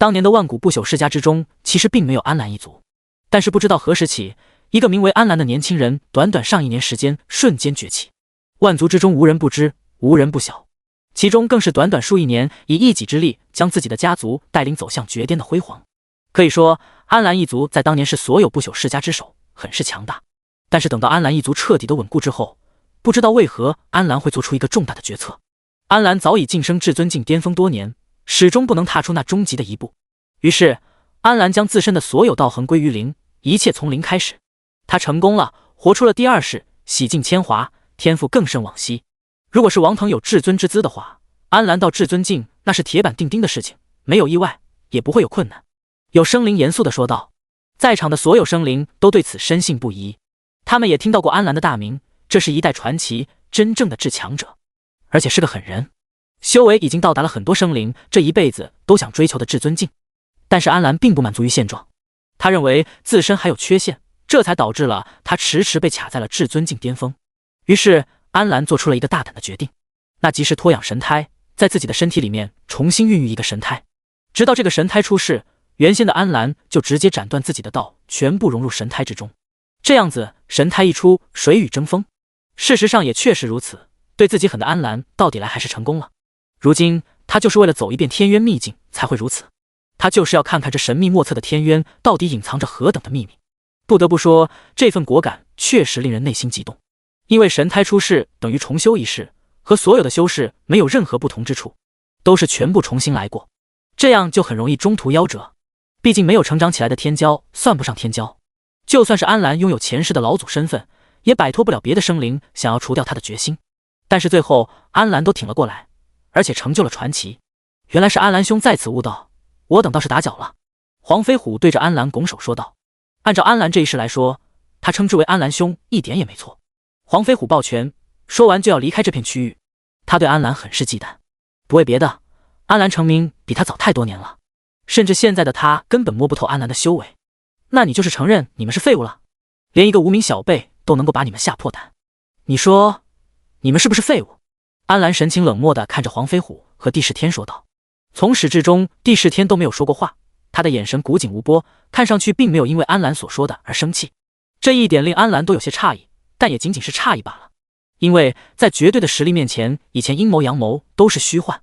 当年的万古不朽世家之中，其实并没有安澜一族。但是不知道何时起，一个名为安澜的年轻人，短短上1年时间，瞬间崛起，万族之中无人不知，无人不晓。其中更是短短数1年，以一己之力将自己的家族带领走向绝巅的辉煌。可以说，安澜一族在当年是所有不朽世家之首，很是强大。但是等到安澜一族彻底的稳固之后，不知道为何安澜会做出一个重大的决策。安澜早已晋升至尊境巅峰多年，始终不能踏出那终极的一步。于是，安澜将自身的所有道行归于零，一切从零开始。他成功了，活出了第2世，洗尽铅华，天赋更胜往昔。如果是王腾有至尊之资的话，安澜到至尊境那是铁板钉钉的事情，没有意外，也不会有困难。有生灵严肃地说道。在场的所有生灵都对此深信不疑，他们也听到过安澜的大名，这是一代传奇，真正的至强者，而且是个狠人。修为已经到达了很多生灵这一辈子都想追求的至尊境。但是安澜并不满足于现状，他认为自身还有缺陷，这才导致了他迟迟被卡在了至尊境巅峰。于是安澜做出了一个大胆的决定，那即是脱养神胎，在自己的身体里面重新孕育一个神胎，直到这个神胎出世，原先的安澜就直接斩断自己的道，全部融入神胎之中。这样子神胎一出，谁与争锋？事实上也确实如此，对自己狠的安澜到底来还是成功了。如今他就是为了走一遍天渊秘境才会如此，他就是要看看这神秘莫测的天渊到底隐藏着何等的秘密。不得不说，这份果敢确实令人内心激动，因为神胎出世等于重修一世，和所有的修士没有任何不同之处，都是全部重新来过，这样就很容易中途夭折。毕竟没有成长起来的天骄算不上天骄，就算是安澜拥有前世的老祖身份，也摆脱不了别的生灵想要除掉他的决心。但是最后安澜都挺了过来，而且成就了传奇。原来是安澜兄在此悟道，我等倒是打搅了。黄飞虎对着安澜拱手说道。按照安澜这一世来说，他称之为安澜兄一点也没错。黄飞虎抱拳，说完就要离开这片区域。他对安澜很是忌惮，不为别的，安澜成名比他早太多年了，甚至现在的他根本摸不透安澜的修为。那你就是承认你们是废物了？连一个无名小辈都能够把你们吓破胆，你说你们是不是废物？安澜神情冷漠地看着黄飞虎和帝释天说道。从始至终帝释天都没有说过话，他的眼神古井无波，看上去并没有因为安澜所说的而生气。这一点令安澜都有些诧异，但也仅仅是诧异罢了。因为在绝对的实力面前，以前阴谋阳谋都是虚幻，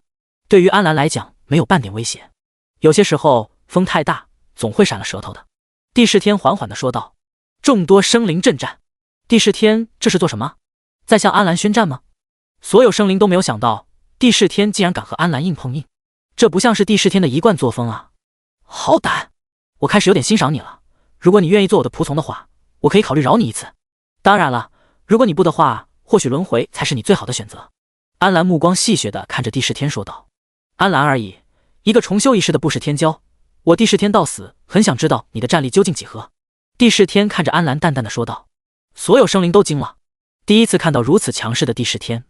对于安澜来讲没有半点威胁。有些时候风太大，总会闪了舌头的。帝释天缓缓地说道。众多生灵震战。帝释天这是做什么？在向安澜宣战吗？所有生灵都没有想到帝释天竟然敢和安澜硬碰硬，这不像是帝释天的一贯作风啊。好胆，我开始有点欣赏你了。如果你愿意做我的仆从的话，我可以考虑饶你一次。当然了，如果你不的话，或许轮回才是你最好的选择。安澜目光戏谑地看着帝释天说道。安澜而已，一个重修一世的不世天骄，我帝释天到死很想知道你的战力究竟几何。帝释天看着安澜淡淡的说道。所有生灵都惊了，第一次看到如此强势的帝释天。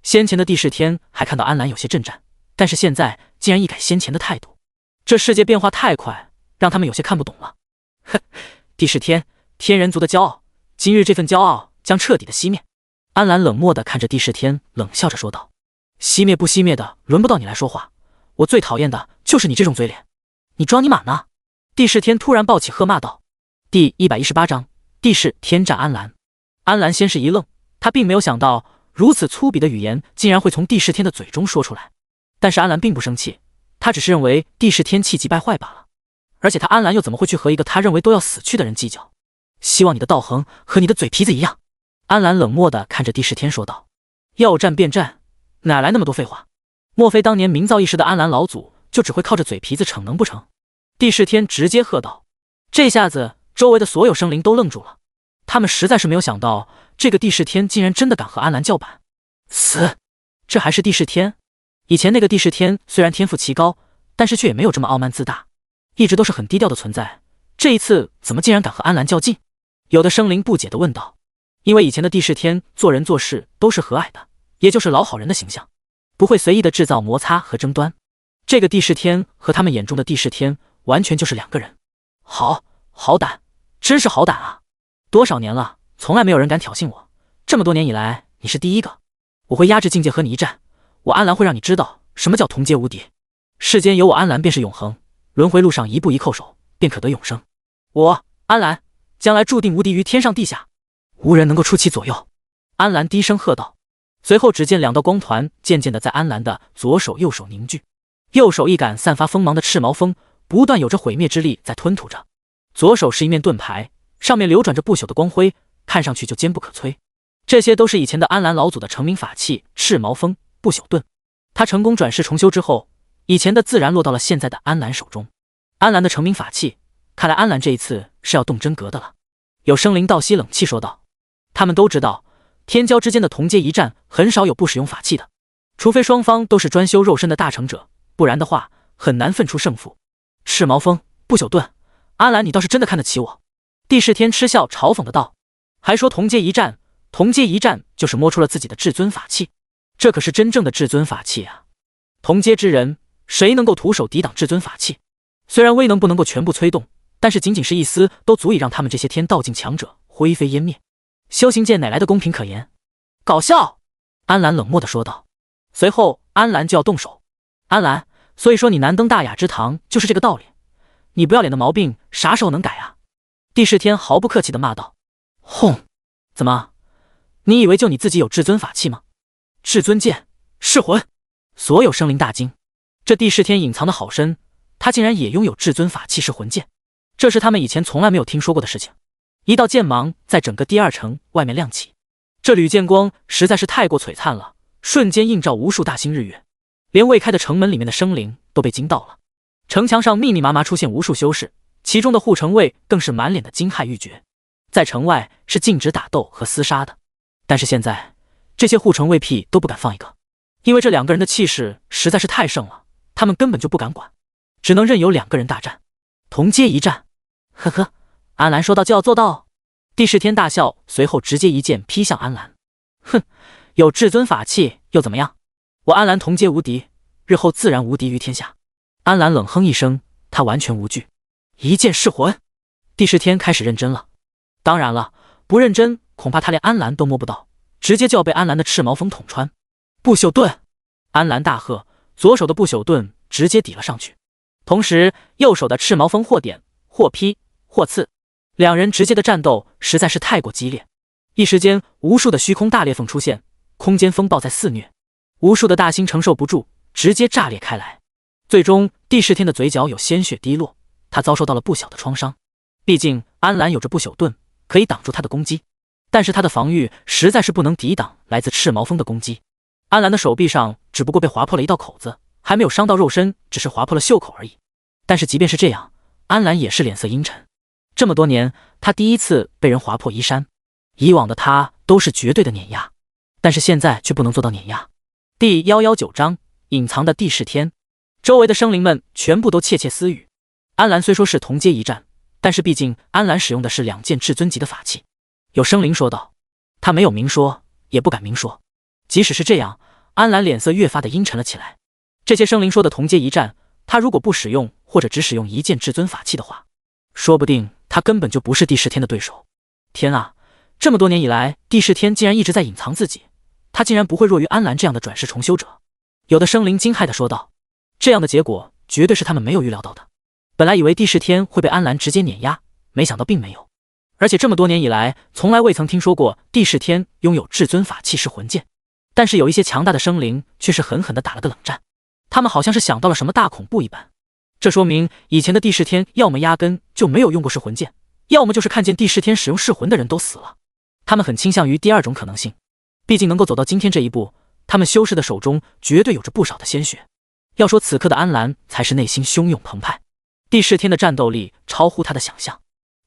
先前的帝释天还看到安澜有些震战，但是现在竟然一改先前的态度，这世界变化太快，让他们有些看不懂了。哼，帝释天，天人族的骄傲，今日这份骄傲将彻底的熄灭。安澜冷漠地看着帝释天，冷笑着说道。熄灭不熄灭的轮不到你来说话，我最讨厌的就是你这种嘴脸。你装你马呢？帝释天突然暴起喝骂道。第118章，帝释天战安澜。安澜先是一愣，他并没有想到如此粗鄙的语言竟然会从帝释天的嘴中说出来。但是安澜并不生气，他只是认为帝释天气急败坏罢了。而且他安澜又怎么会去和一个他认为都要死去的人计较？希望你的道行和你的嘴皮子一样。安澜冷漠地看着帝释天说道。要战便战，哪来那么多废话？莫非当年名噪一时的安澜老祖就只会靠着嘴皮子逞能不成？帝释天直接喝道。这下子周围的所有生灵都愣住了，他们实在是没有想到这个帝释天竟然真的敢和安澜叫板。死！这还是帝释天？以前那个帝释天虽然天赋奇高，但是却也没有这么傲慢自大，一直都是很低调的存在，这一次怎么竟然敢和安澜较劲？有的生灵不解地问道。因为以前的帝释天做人做事都是和蔼的，也就是老好人的形象，不会随意的制造摩擦和争端。这个帝释天和他们眼中的帝释天完全就是两个人。好胆，真是好胆啊！多少年了，从来没有人敢挑衅我，这么多年以来，你是第一个。我会压制境界和你一战，我安澜会让你知道什么叫同阶无敌。世间有我安澜便是永恒，轮回路上一步一叩首，便可得永生。我安澜将来注定无敌于天上地下，无人能够出其左右。安澜低声喝道。随后只见两道光团渐渐地在安澜的左手右手凝聚，右手一杆散发锋芒的赤毛锋不断有着毁灭之力在吞吐着，左手是一面盾牌，上面流转着不朽的光辉，看上去就坚不可摧。这些都是以前的安澜老祖的成名法器赤毛锋不朽盾，他成功转世重修之后，以前的自然落到了现在的安澜手中。安澜的成名法器，看来安澜这一次是要动真格的了。有生灵倒吸冷气说道，他们都知道天骄之间的同阶一战很少有不使用法器的，除非双方都是专修肉身的大成者，不然的话很难分出胜负。赤毛锋不朽盾，安澜你倒是真的看得起我。帝释天嗤笑嘲讽的道，还说同阶一战，同阶一战就是摸出了自己的至尊法器，这可是真正的至尊法器啊！同阶之人，谁能够徒手抵挡至尊法器？虽然威能不能够全部催动，但是仅仅是一丝都足以让他们这些天道境强者灰飞烟灭。修行界哪来的公平可言？搞笑！安澜冷漠地说道。随后安澜就要动手。安澜，所以说你难登大雅之堂就是这个道理，你不要脸的毛病啥时候能改啊？帝释天毫不客气地骂道。轰！怎么？你以为就你自己有至尊法器吗？至尊剑、噬魂！所有生灵大惊，这帝释天隐藏的好深，他竟然也拥有至尊法器噬魂剑，这是他们以前从来没有听说过的事情。一道剑芒在整个第二城外面亮起，这缕剑光实在是太过璀璨了，瞬间映照无数大星日月，连未开的城门里面的生灵都被惊到了。城墙上密密麻麻出现无数修士，其中的护城卫更是满脸的惊骇欲绝。在城外是禁止打斗和厮杀的，但是现在这些护城卫屁都不敢放一个，因为这两个人的气势实在是太盛了，他们根本就不敢管，只能任由两个人大战，同阶一战。呵呵，安澜说到就要做到。帝释天大笑，随后直接一剑劈向安澜。哼，有至尊法器又怎么样？我安澜同阶无敌，日后自然无敌于天下。安澜冷哼一声，他完全无惧。一剑噬魂。帝释天开始认真了。当然了，不认真恐怕他连安澜都摸不到，直接就要被安澜的赤毛锋捅穿。不朽盾！安澜大喝，左手的不朽盾直接抵了上去，同时右手的赤毛锋或点或劈或刺，两人直接的战斗实在是太过激烈。一时间无数的虚空大裂缝出现，空间风暴在肆虐，无数的大星承受不住，直接炸裂开来。最终帝释天的嘴角有鲜血滴落，他遭受到了不小的创伤。毕竟安澜有着不朽盾，可以挡住他的攻击，但是他的防御实在是不能抵挡来自赤毛锋的攻击。安澜的手臂上只不过被划破了一道口子，还没有伤到肉身，只是划破了袖口而已。但是即便是这样，安澜也是脸色阴沉。这么多年，他第一次被人划破衣衫，以往的他都是绝对的碾压，但是现在却不能做到碾压。第119章隐藏的帝释天。周围的生灵们全部都窃窃私语。安澜虽说是同阶一战，但是毕竟安澜使用的是2件至尊级的法器。有生灵说道，他没有明说，也不敢明说。即使是这样，安澜脸色越发的阴沉了起来。这些生灵说的同阶一战，他如果不使用或者只使用1件至尊法器的话，说不定他根本就不是帝释天的对手。天啊，这么多年以来，帝释天竟然一直在隐藏自己，他竟然不会弱于安澜这样的转世重修者。有的生灵惊骇地说道，这样的结果绝对是他们没有预料到的。本来以为帝释天会被安澜直接碾压，没想到并没有。而且这么多年以来，从来未曾听说过帝释天拥有至尊法器噬魂剑。但是有一些强大的生灵却是狠狠地打了个冷战，他们好像是想到了什么大恐怖一般。这说明以前的帝释天要么压根就没有用过噬魂剑，要么就是看见帝释天使用噬魂的人都死了。他们很倾向于第二种可能性，毕竟能够走到今天这一步，他们修士的手中绝对有着不少的鲜血。要说此刻的安澜才是内心汹涌澎湃，帝释天的战斗力超乎他的想象，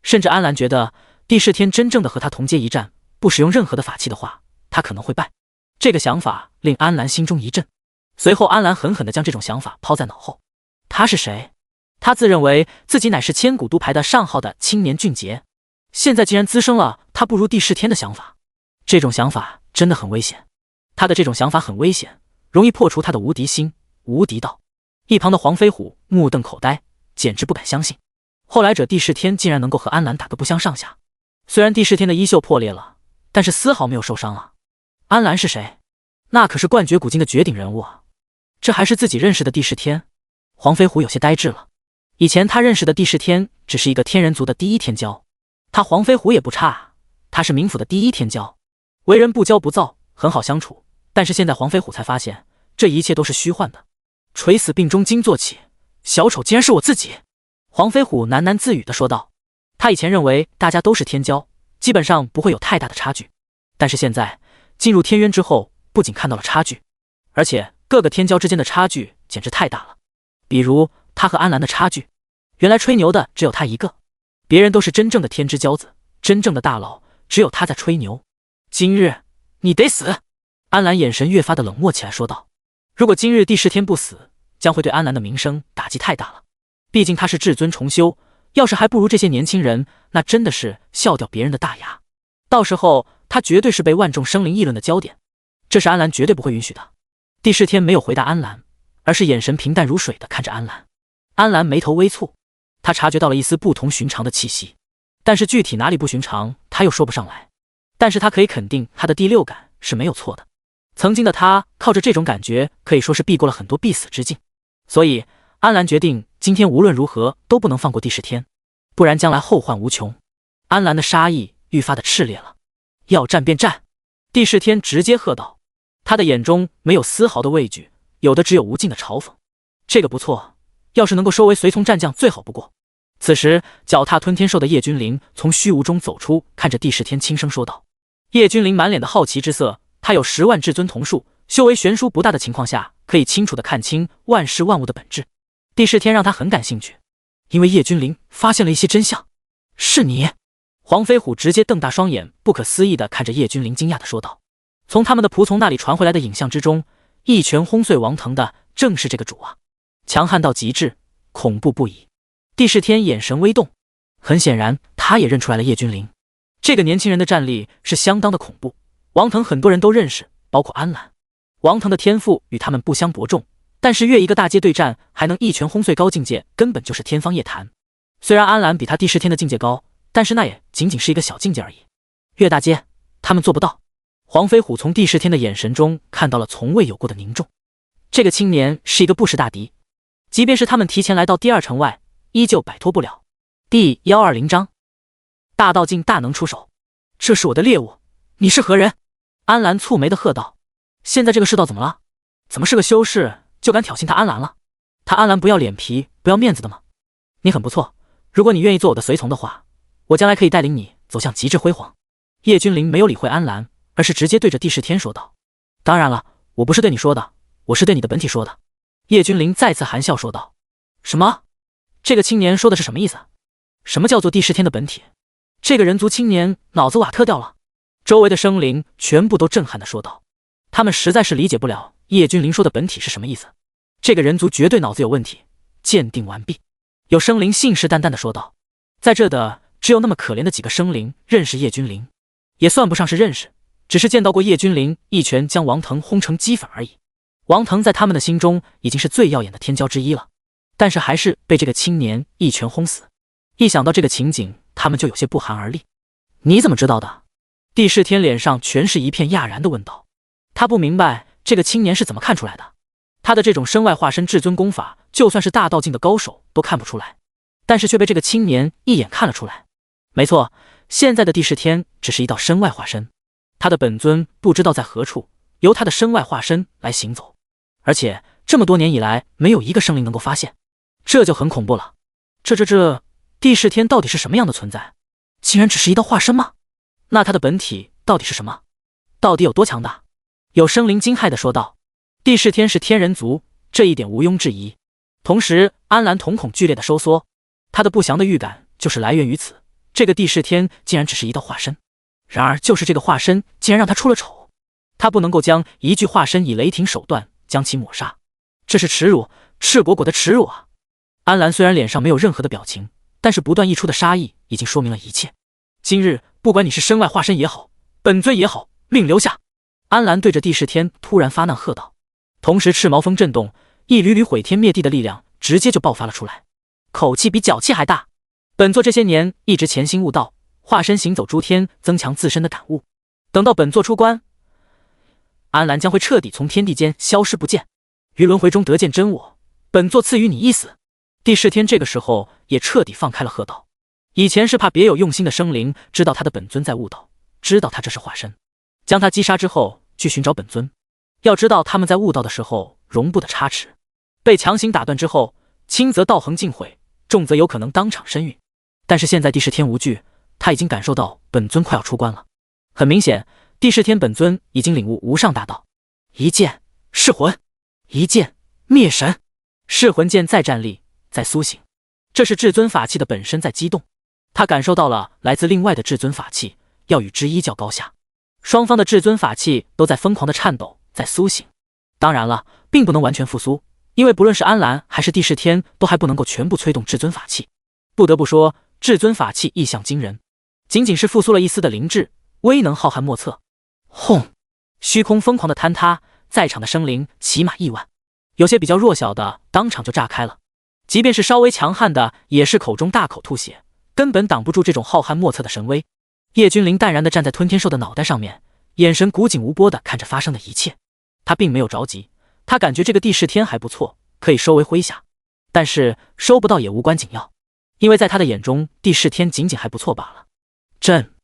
甚至安澜觉得帝释天真正的和他同阶一战，不使用任何的法器的话，他可能会败。这个想法令安澜心中一震，随后安澜狠狠地将这种想法抛在脑后。他是谁？他自认为自己乃是千古都排的上号的青年俊杰，现在竟然滋生了他不如帝释天的想法。这种想法真的很危险，他的这种想法很危险，容易破除他的无敌心、无敌道。一旁的黄飞虎目瞪口呆，简直不敢相信，后来者帝释天竟然能够和安澜打得不相上下。虽然帝释天的衣袖破裂了，但是丝毫没有受伤啊。安澜是谁？那可是冠绝古今的绝顶人物啊！这还是自己认识的帝释天？黄飞虎有些呆滞了。以前他认识的帝释天只是一个天人族的第一天骄，他黄飞虎也不差，他是冥府的第一天骄，为人不骄不躁，很好相处。但是现在黄飞虎才发现，这一切都是虚幻的。垂死病中惊坐起，小丑竟然是我自己！黄飞虎喃喃自语地说道。他以前认为大家都是天骄，基本上不会有太大的差距。但是现在进入天渊之后，不仅看到了差距，而且各个天骄之间的差距简直太大了。比如他和安澜的差距，原来吹牛的只有他一个，别人都是真正的天之骄子，真正的大佬，只有他在吹牛。今日你得死！安澜眼神越发的冷漠起来，说道。如果今日帝释天不死，将会对安澜的名声打击太大了。毕竟他是至尊重修，要是还不如这些年轻人，那真的是笑掉别人的大牙。到时候他绝对是被万众生灵议论的焦点，这是安澜绝对不会允许的。帝释天没有回答安澜，而是眼神平淡如水的看着安澜。安澜眉头微蹙，他察觉到了一丝不同寻常的气息，但是具体哪里不寻常他又说不上来。但是他可以肯定他的第六感是没有错的，曾经的他靠着这种感觉可以说是避过了很多必死之境。所以安澜决定今天无论如何都不能放过帝释天，不然将来后患无穷。安澜的杀意愈发的炽烈了，要战便战！帝释天直接喝道，他的眼中没有丝毫的畏惧，有的只有无尽的嘲讽。这个不错，要是能够收为随从战将最好不过。此时脚踏吞天兽的叶君临从虚无中走出，看着帝释天轻声说道。叶君临满脸的好奇之色，他有10万至尊瞳术，修为悬殊不大的情况下，可以清楚地看清万事万物的本质。帝释天让他很感兴趣，因为叶君临发现了一些真相。是你？黄飞虎直接瞪大双眼，不可思议地看着叶君临，惊讶地说道。从他们的仆从那里传回来的影像之中，一拳轰碎王腾的正是这个主啊，强悍到极致，恐怖不已。帝释天眼神微动，很显然他也认出来了叶君临。这个年轻人的战力是相当的恐怖，王腾很多人都认识，包括安澜。王腾的天赋与他们不相伯仲，但是越一个大阶对战还能一拳轰碎高境界，根本就是天方夜谭。虽然安澜比他帝释天的境界高，但是那也仅仅是一个小境界而已。越大阶他们做不到。黄飞虎从帝释天的眼神中看到了从未有过的凝重。这个青年是一个不识大敌，即便是他们提前来到第2城外，依旧摆脱不了。第120章大道境大能出手。这是我的猎物，你是何人？安澜蹙眉的喝道。现在这个世道怎么了？怎么是个修士就敢挑衅他安澜了？他安澜不要脸皮不要面子的吗？你很不错，如果你愿意做我的随从的话，我将来可以带领你走向极致辉煌。叶君临没有理会安澜，而是直接对着帝释天说道。当然了，我不是对你说的，我是对你的本体说的。叶君临再次含笑说道。什么？这个青年说的是什么意思？什么叫做帝释天的本体？这个人族青年脑子瓦特掉了。周围的生灵全部都震撼地说道，他们实在是理解不了叶君临说的本体是什么意思。这个人族绝对脑子有问题。鉴定完毕。有生灵信誓旦旦地说道。在这的只有那么可怜的几个生灵认识叶君临，也算不上是认识，只是见到过叶君临一拳将王腾轰成齑粉而已。王腾在他们的心中已经是最耀眼的天骄之一了，但是还是被这个青年一拳轰死。一想到这个情景，他们就有些不寒而栗。你怎么知道的？帝释天脸上全是一片讶然地问道。他不明白这个青年是怎么看出来的。他的这种身外化身至尊功法，就算是大道境的高手都看不出来，但是却被这个青年一眼看了出来。没错，现在的帝释天只是一道身外化身，他的本尊不知道在何处，由他的身外化身来行走，而且这么多年以来没有一个生灵能够发现，这就很恐怖了。这帝释天到底是什么样的存在？竟然只是一道化身吗？那他的本体到底是什么？到底有多强大？有生灵惊骇地说道。帝释天是天人族，这一点毋庸置疑。同时安澜瞳孔剧烈的收缩，他的不祥的预感就是来源于此。这个帝释天竟然只是一道化身，然而就是这个化身竟然让他出了丑。他不能够将一具化身以雷霆手段将其抹杀，这是耻辱，赤果果的耻辱啊！安澜虽然脸上没有任何的表情，但是不断溢出的杀意已经说明了一切。今日不管你是身外化身也好，本尊也好，命留下！安澜对着帝释天突然发难喝道，同时赤毛风震动，一缕缕毁天灭地的力量直接就爆发了出来，口气比脚气还大。本座这些年一直潜心悟道，化身行走诸天，增强自身的感悟。等到本座出关，安澜将会彻底从天地间消失不见，于轮回中得见真我，本座赐予你一死。帝释天这个时候也彻底放开了鹤道，以前是怕别有用心的生灵知道他的本尊在悟道，知道他这是化身，将他击杀之后去寻找本尊。要知道他们在悟道的时候容不得差池，被强行打断之后，轻则道行尽毁，重则有可能当场身陨。但是现在帝释天无惧，他已经感受到本尊快要出关了。很明显，帝释天本尊已经领悟无上大道，一剑噬魂，一剑灭神，噬魂剑在站立，在苏醒，这是至尊法器的本身在激动。他感受到了来自另外的至尊法器要与之一较高下，双方的至尊法器都在疯狂的颤抖，在苏醒。当然了，并不能完全复苏，因为不论是安澜还是帝释天都还不能够全部催动至尊法器。不得不说，至尊法器异象惊人，仅仅是复苏了一丝的灵智，威能浩瀚莫测。轰！虚空疯狂的坍塌，在场的生灵起码亿万，有些比较弱小的当场就炸开了，即便是稍微强悍的也是口中大口吐血，根本挡不住这种浩瀚莫测的神威。叶君临淡然地站在吞天兽的脑袋上面，眼神古井无波地看着发生的一切。他并没有着急，他感觉这个帝释天还不错，可以收为麾下，但是收不到也无关紧要，因为在他的眼中，帝释天仅仅还不错罢了。朕！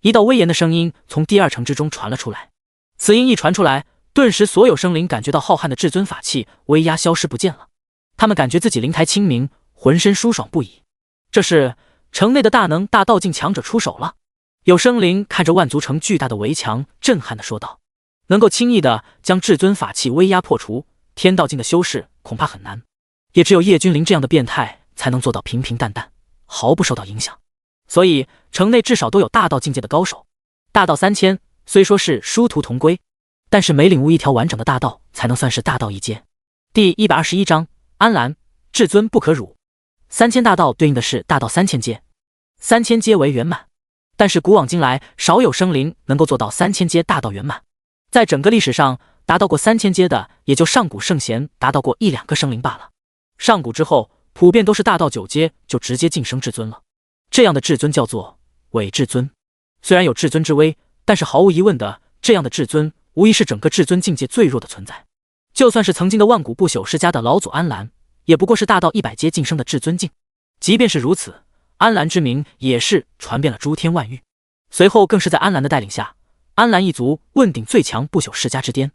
一道威严的声音从第二城之中传了出来，此音一传出来，顿时所有生灵感觉到浩瀚的至尊法器威压消失不见了，他们感觉自己灵台清明，浑身舒爽不已。这是城内的大能大道境强者出手了。有生灵看着万族城巨大的围墙，震撼地说道：能够轻易地将至尊法器威压破除，天道境的修士恐怕很难，也只有叶君临这样的变态才能做到平平淡淡，毫不受到影响。所以城内至少都有大道境界的高手，大道3000虽说是殊途同归，但是每领悟一条完整的大道才能算是大道一阶。第121章安澜，至尊不可辱。3000大道对应的是大道3000阶，3000阶为圆满，但是古往今来少有生灵能够做到3000阶大道圆满，在整个历史上达到过3000阶的也就上古圣贤达到过1-2个生灵罢了，上古之后普遍都是大道9阶就直接晋升至尊了。这样的至尊叫做伪至尊，虽然有至尊之威，但是毫无疑问的，这样的至尊无疑是整个至尊境界最弱的存在。就算是曾经的万古不朽世家的老祖安澜，也不过是大道100阶晋升的至尊境。即便是如此，安澜之名也是传遍了诸天万域。随后更是在安澜的带领下，安澜一族问鼎最强不朽世家之巅。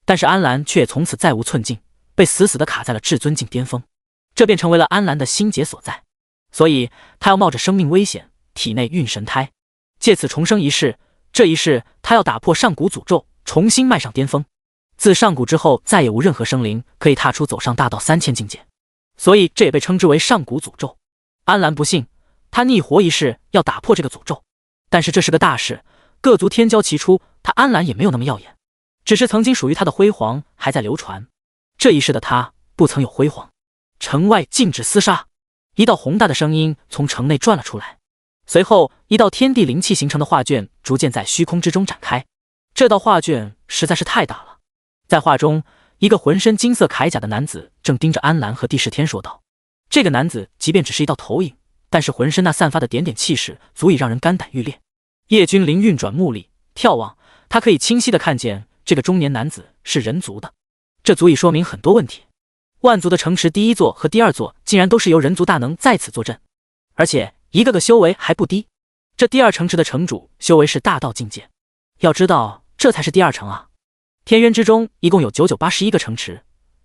但是安澜却也从此再无寸进，被死死地卡在了至尊境巅峰，这便成为了安澜的心结所在。所以他要冒着生命危险，体内运神胎，借此重生一世。这一世他要打破上古诅咒，重新迈上巅峰。自上古之后，再也无任何生灵可以踏出走上大道3000境界，所以这也被称之为上古诅咒。安澜不信，他逆活一世要打破这个诅咒，但是这是个大事，各族天骄齐出，他安澜也没有那么耀眼，只是曾经属于他的辉煌还在流传。这一世的他不曾有辉煌。城外禁止厮杀，一道宏大的声音从城内传了出来，随后一道天地灵气形成的画卷逐渐在虚空之中展开。这道画卷实在是太大了，在画中，一个浑身金色铠甲的男子正盯着安澜和帝释天说道。这个男子即便只是一道投影，但是浑身那散发的点点气势足以让人肝胆欲裂。叶君临运转目力眺望，他可以清晰地看见这个中年男子是人族的，这足以说明很多问题。万族的城池第一座和第二座竟然都是由人族大能在此坐镇，而且一个个修为还不低。这第二城池的城主修为是大道境界，要知道这才是第二城啊！天渊之中一共有9981个城池，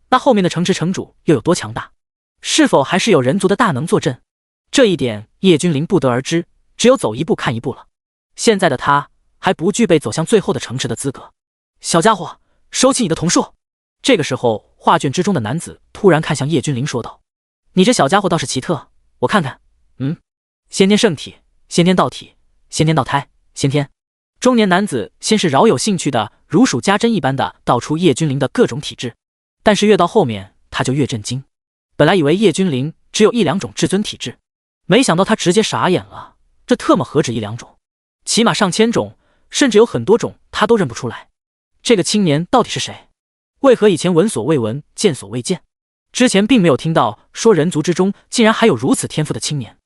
那后面的城池城主又有多强大？是否还是有人族的大能坐镇？这一点叶君临不得而知，只有走一步看一步了。现在的他还不具备走向最后的城池的资格。小家伙，收起你的瞳术！这个时候，画卷之中的男子突然看向叶君临说道：你这小家伙倒是奇特，我看看，先天圣体，先天道体，先天道胎，先天。中年男子先是饶有兴趣的如数家珍一般的道出叶君临的各种体质，但是越到后面他就越震惊。本来以为叶君临只有1-2种至尊体质，没想到他直接傻眼了，这特么何止1-2种，起码上千种，甚至有很多种他都认不出来。这个青年到底是谁？为何以前闻所未闻，见所未见？之前并没有听到说人族之中竟然还有如此天赋的青年。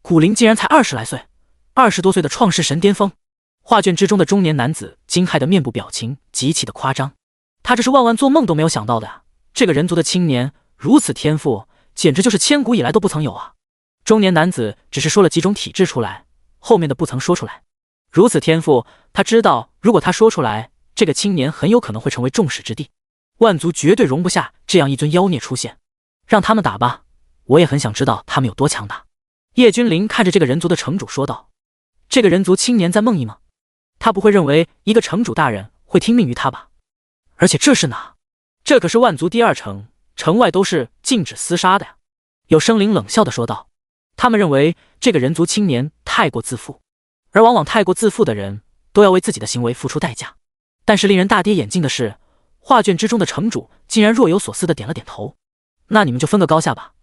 古灵竟然才20来岁，20多岁的创世神巅峰。画卷之中的中年男子惊骇的面部表情极其的夸张，他这是万万做梦都没有想到的啊！这个人族的青年如此天赋，简直就是千古以来都不曾有啊！中年男子只是说了几种体质出来，后面的不曾说出来。如此天赋，他知道如果他说出来，这个青年很有可能会成为众矢之的。万族绝对容不下这样一尊妖孽出现，让他们打吧，我也很想知道他们有多强大。叶君临看着这个人族的城主说道：“这个人族青年在梦呓吗？他不会认为一个城主大人会听命于他吧？而且这是哪？这可是万族第2城，城外都是禁止厮杀的呀。”有生灵冷笑地说道：“他们认为这个人族青年太过自负，而往往太过自负的人都要为自己的行为付出代价。”但是令人大跌眼镜的是，画卷之中的城主竟然若有所思地点了点头。那你们就分个高下吧。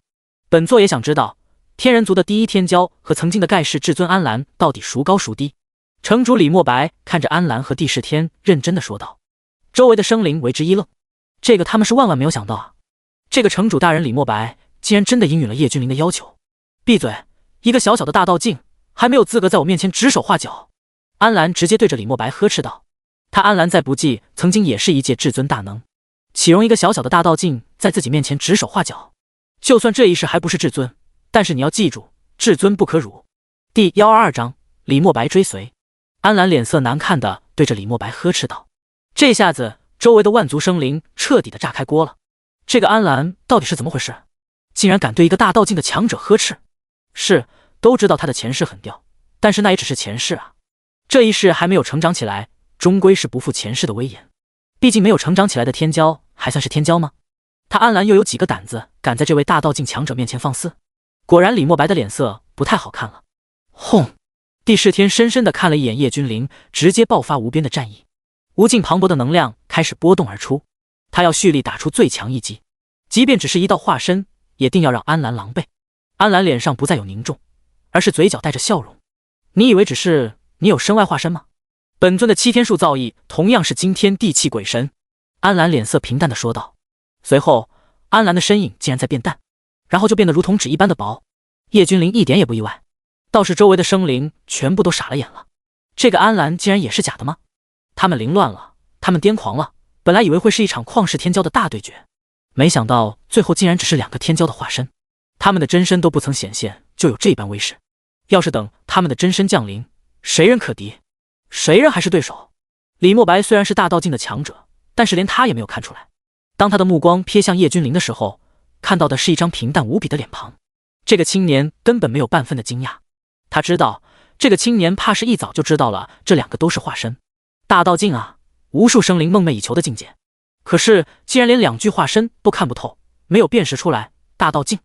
本座也想知道，天人族的第1天骄和曾经的盖世至尊安澜到底孰高孰低？城主李莫白看着安澜和帝释天，认真地说道。周围的生灵为之一愣，这个他们是万万没有想到啊！这个城主大人李莫白竟然真的应允了叶君临的要求。闭嘴！一个小小的大道境，还没有资格在我面前指手画脚！安澜直接对着李莫白呵斥道。他安澜在不济曾经也是一介至尊大能，岂容一个小小的大道境在自己面前指手画脚？就算这一世还不是至尊，但是你要记住，至尊不可辱。第122章李莫白追随。安澜脸色难看的对着李莫白呵斥道。这下子周围的万族生灵彻底的炸开锅了。这个安澜到底是怎么回事？竟然敢对一个大道境的强者呵斥？是，都知道他的前世很吊，但是那也只是前世啊，这一世还没有成长起来，终归是不负前世的威严。毕竟没有成长起来的天骄还算是天骄吗？他安澜又有几个胆子敢在这位大道境强者面前放肆？果然李莫白的脸色不太好看了。轰！帝释天深深地看了一眼叶君临，直接爆发无边的战意，无尽磅礴的能量开始波动而出，他要蓄力打出最强一击，即便只是一道化身，也定要让安澜狼狈。安澜脸上不再有凝重，而是嘴角带着笑容。你以为只是你有身外化身吗？本尊的7天术造诣同样是惊天地泣鬼神。安澜脸色平淡地说道。随后安澜的身影竟然在变淡，然后就变得如同纸一般的薄。叶君临一点也不意外，倒是周围的生灵全部都傻了眼了。这个安澜竟然也是假的吗？他们凌乱了，他们癫狂了。本来以为会是一场旷世天骄的大对决，没想到最后竟然只是2个天骄的化身，他们的真身都不曾显现，就有这般威势。要是等他们的真身降临，谁人可敌？谁人还是对手？李莫白虽然是大道境的强者，但是连他也没有看出来。当他的目光瞥向叶君临的时候，看到的是一张平淡无比的脸庞。这个青年根本没有半分的惊讶，他知道这个青年怕是一早就知道了这2个都是化身。大道境啊，无数生灵梦寐以求的境界，可是既然连2具化身都看不透，没有辨识出来大道境。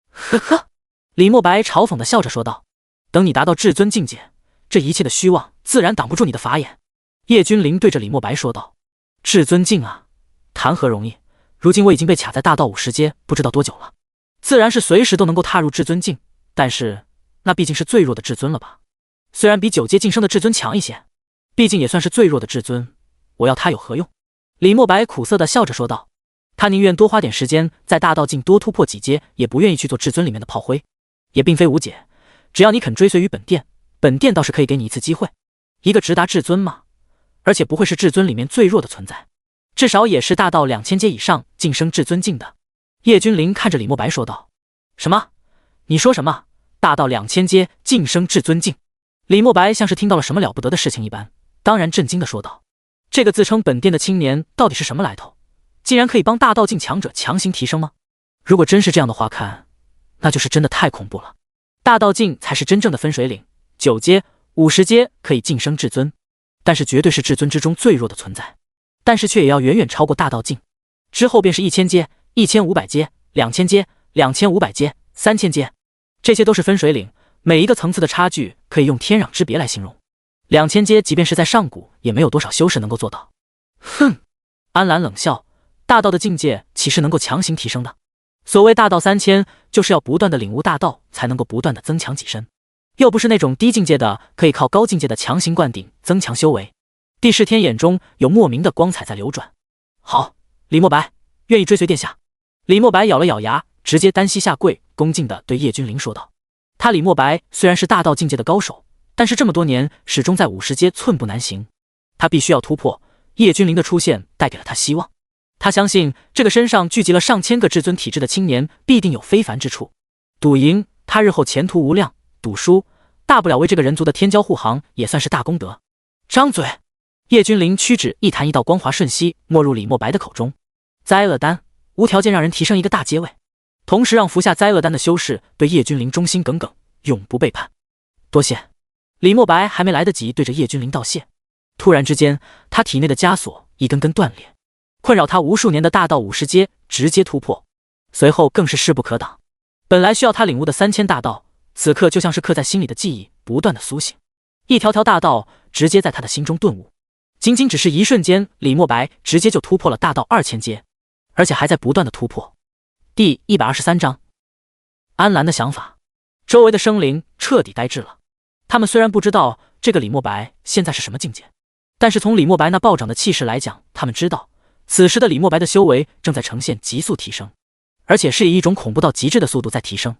呵呵，李莫白嘲讽地笑着说道。等你达到至尊境界，这一切的虚妄自然挡不住你的法眼。叶君临对着李莫白说道。至尊境啊，谈何容易，如今我已经被卡在大道50阶不知道多久了，自然是随时都能够踏入至尊境，但是那毕竟是最弱的至尊了吧？虽然比9阶晋升的至尊强一些，毕竟也算是最弱的至尊，我要他有何用？李莫白苦涩地笑着说道。他宁愿多花点时间在大道境多突破几阶，也不愿意去做至尊里面的炮灰。也并非无解，只要你肯追随于本殿，本殿倒是可以给你一次机会。一个直达至尊吗？而且不会是至尊里面最弱的存在，至少也是大到2000阶以上晋升至尊境的。叶君临看着李莫白说道。什么？你说什么？大到2000阶晋升至尊境？李莫白像是听到了什么了不得的事情一般，当然震惊地说道。这个自称本殿的青年到底是什么来头？竟然可以帮大道境强者强行提升吗？如果真是这样的话，那就是真的太恐怖了。大道境才是真正的分水岭，9阶、50阶可以晋升至尊，但是绝对是至尊之中最弱的存在，但是却也要远远超过大道境。之后便是1000阶、1500阶、2000阶、2500阶、3000阶，这些都是分水岭，每一个层次的差距可以用天壤之别来形容。2000阶即便是在上古，也没有多少修士能够做到。哼！安澜冷笑，大道的境界岂是能够强行提升的？所谓大道3000，就是要不断的领悟大道，才能够不断的增强己身，又不是那种低境界的可以靠高境界的强行灌顶增强修为。帝释天眼中有莫名的光彩在流转。好，李莫白愿意追随殿下。李莫白咬了咬牙，直接单膝下跪，恭敬地对叶君临说道。他李莫白虽然是大道境界的高手，但是这么多年始终在50阶寸步难行，他必须要突破。叶君临的出现带给了他希望。他相信这个身上聚集了上千个至尊体质的青年必定有非凡之处。赌赢，他日后前途无量；赌输，大不了为这个人族的天骄护航，也算是大功德。张嘴！叶君临屈指一弹，一道光华瞬息没入李莫白的口中。灾厄丹，无条件让人提升一个大阶位，同时让服下灾厄丹的修士对叶君临忠心耿耿，永不背叛。多谢。李莫白还没来得及对着叶君临道谢，突然之间，他体内的枷锁一根根断裂，困扰他无数年的大道50阶直接突破，随后更是势不可挡。本来需要他领悟的3000大道，此刻就像是刻在心里的记忆，不断的苏醒，一条条大道直接在他的心中顿悟。仅仅只是一瞬间，李莫白直接就突破了大道2000阶，而且还在不断的突破。第123章，安澜的想法。周围的生灵彻底呆滞了。他们虽然不知道这个李莫白现在是什么境界，但是从李莫白那暴涨的气势来讲，他们知道此时的李莫白的修为正在呈现急速提升，而且是以一种恐怖到极致的速度在提升。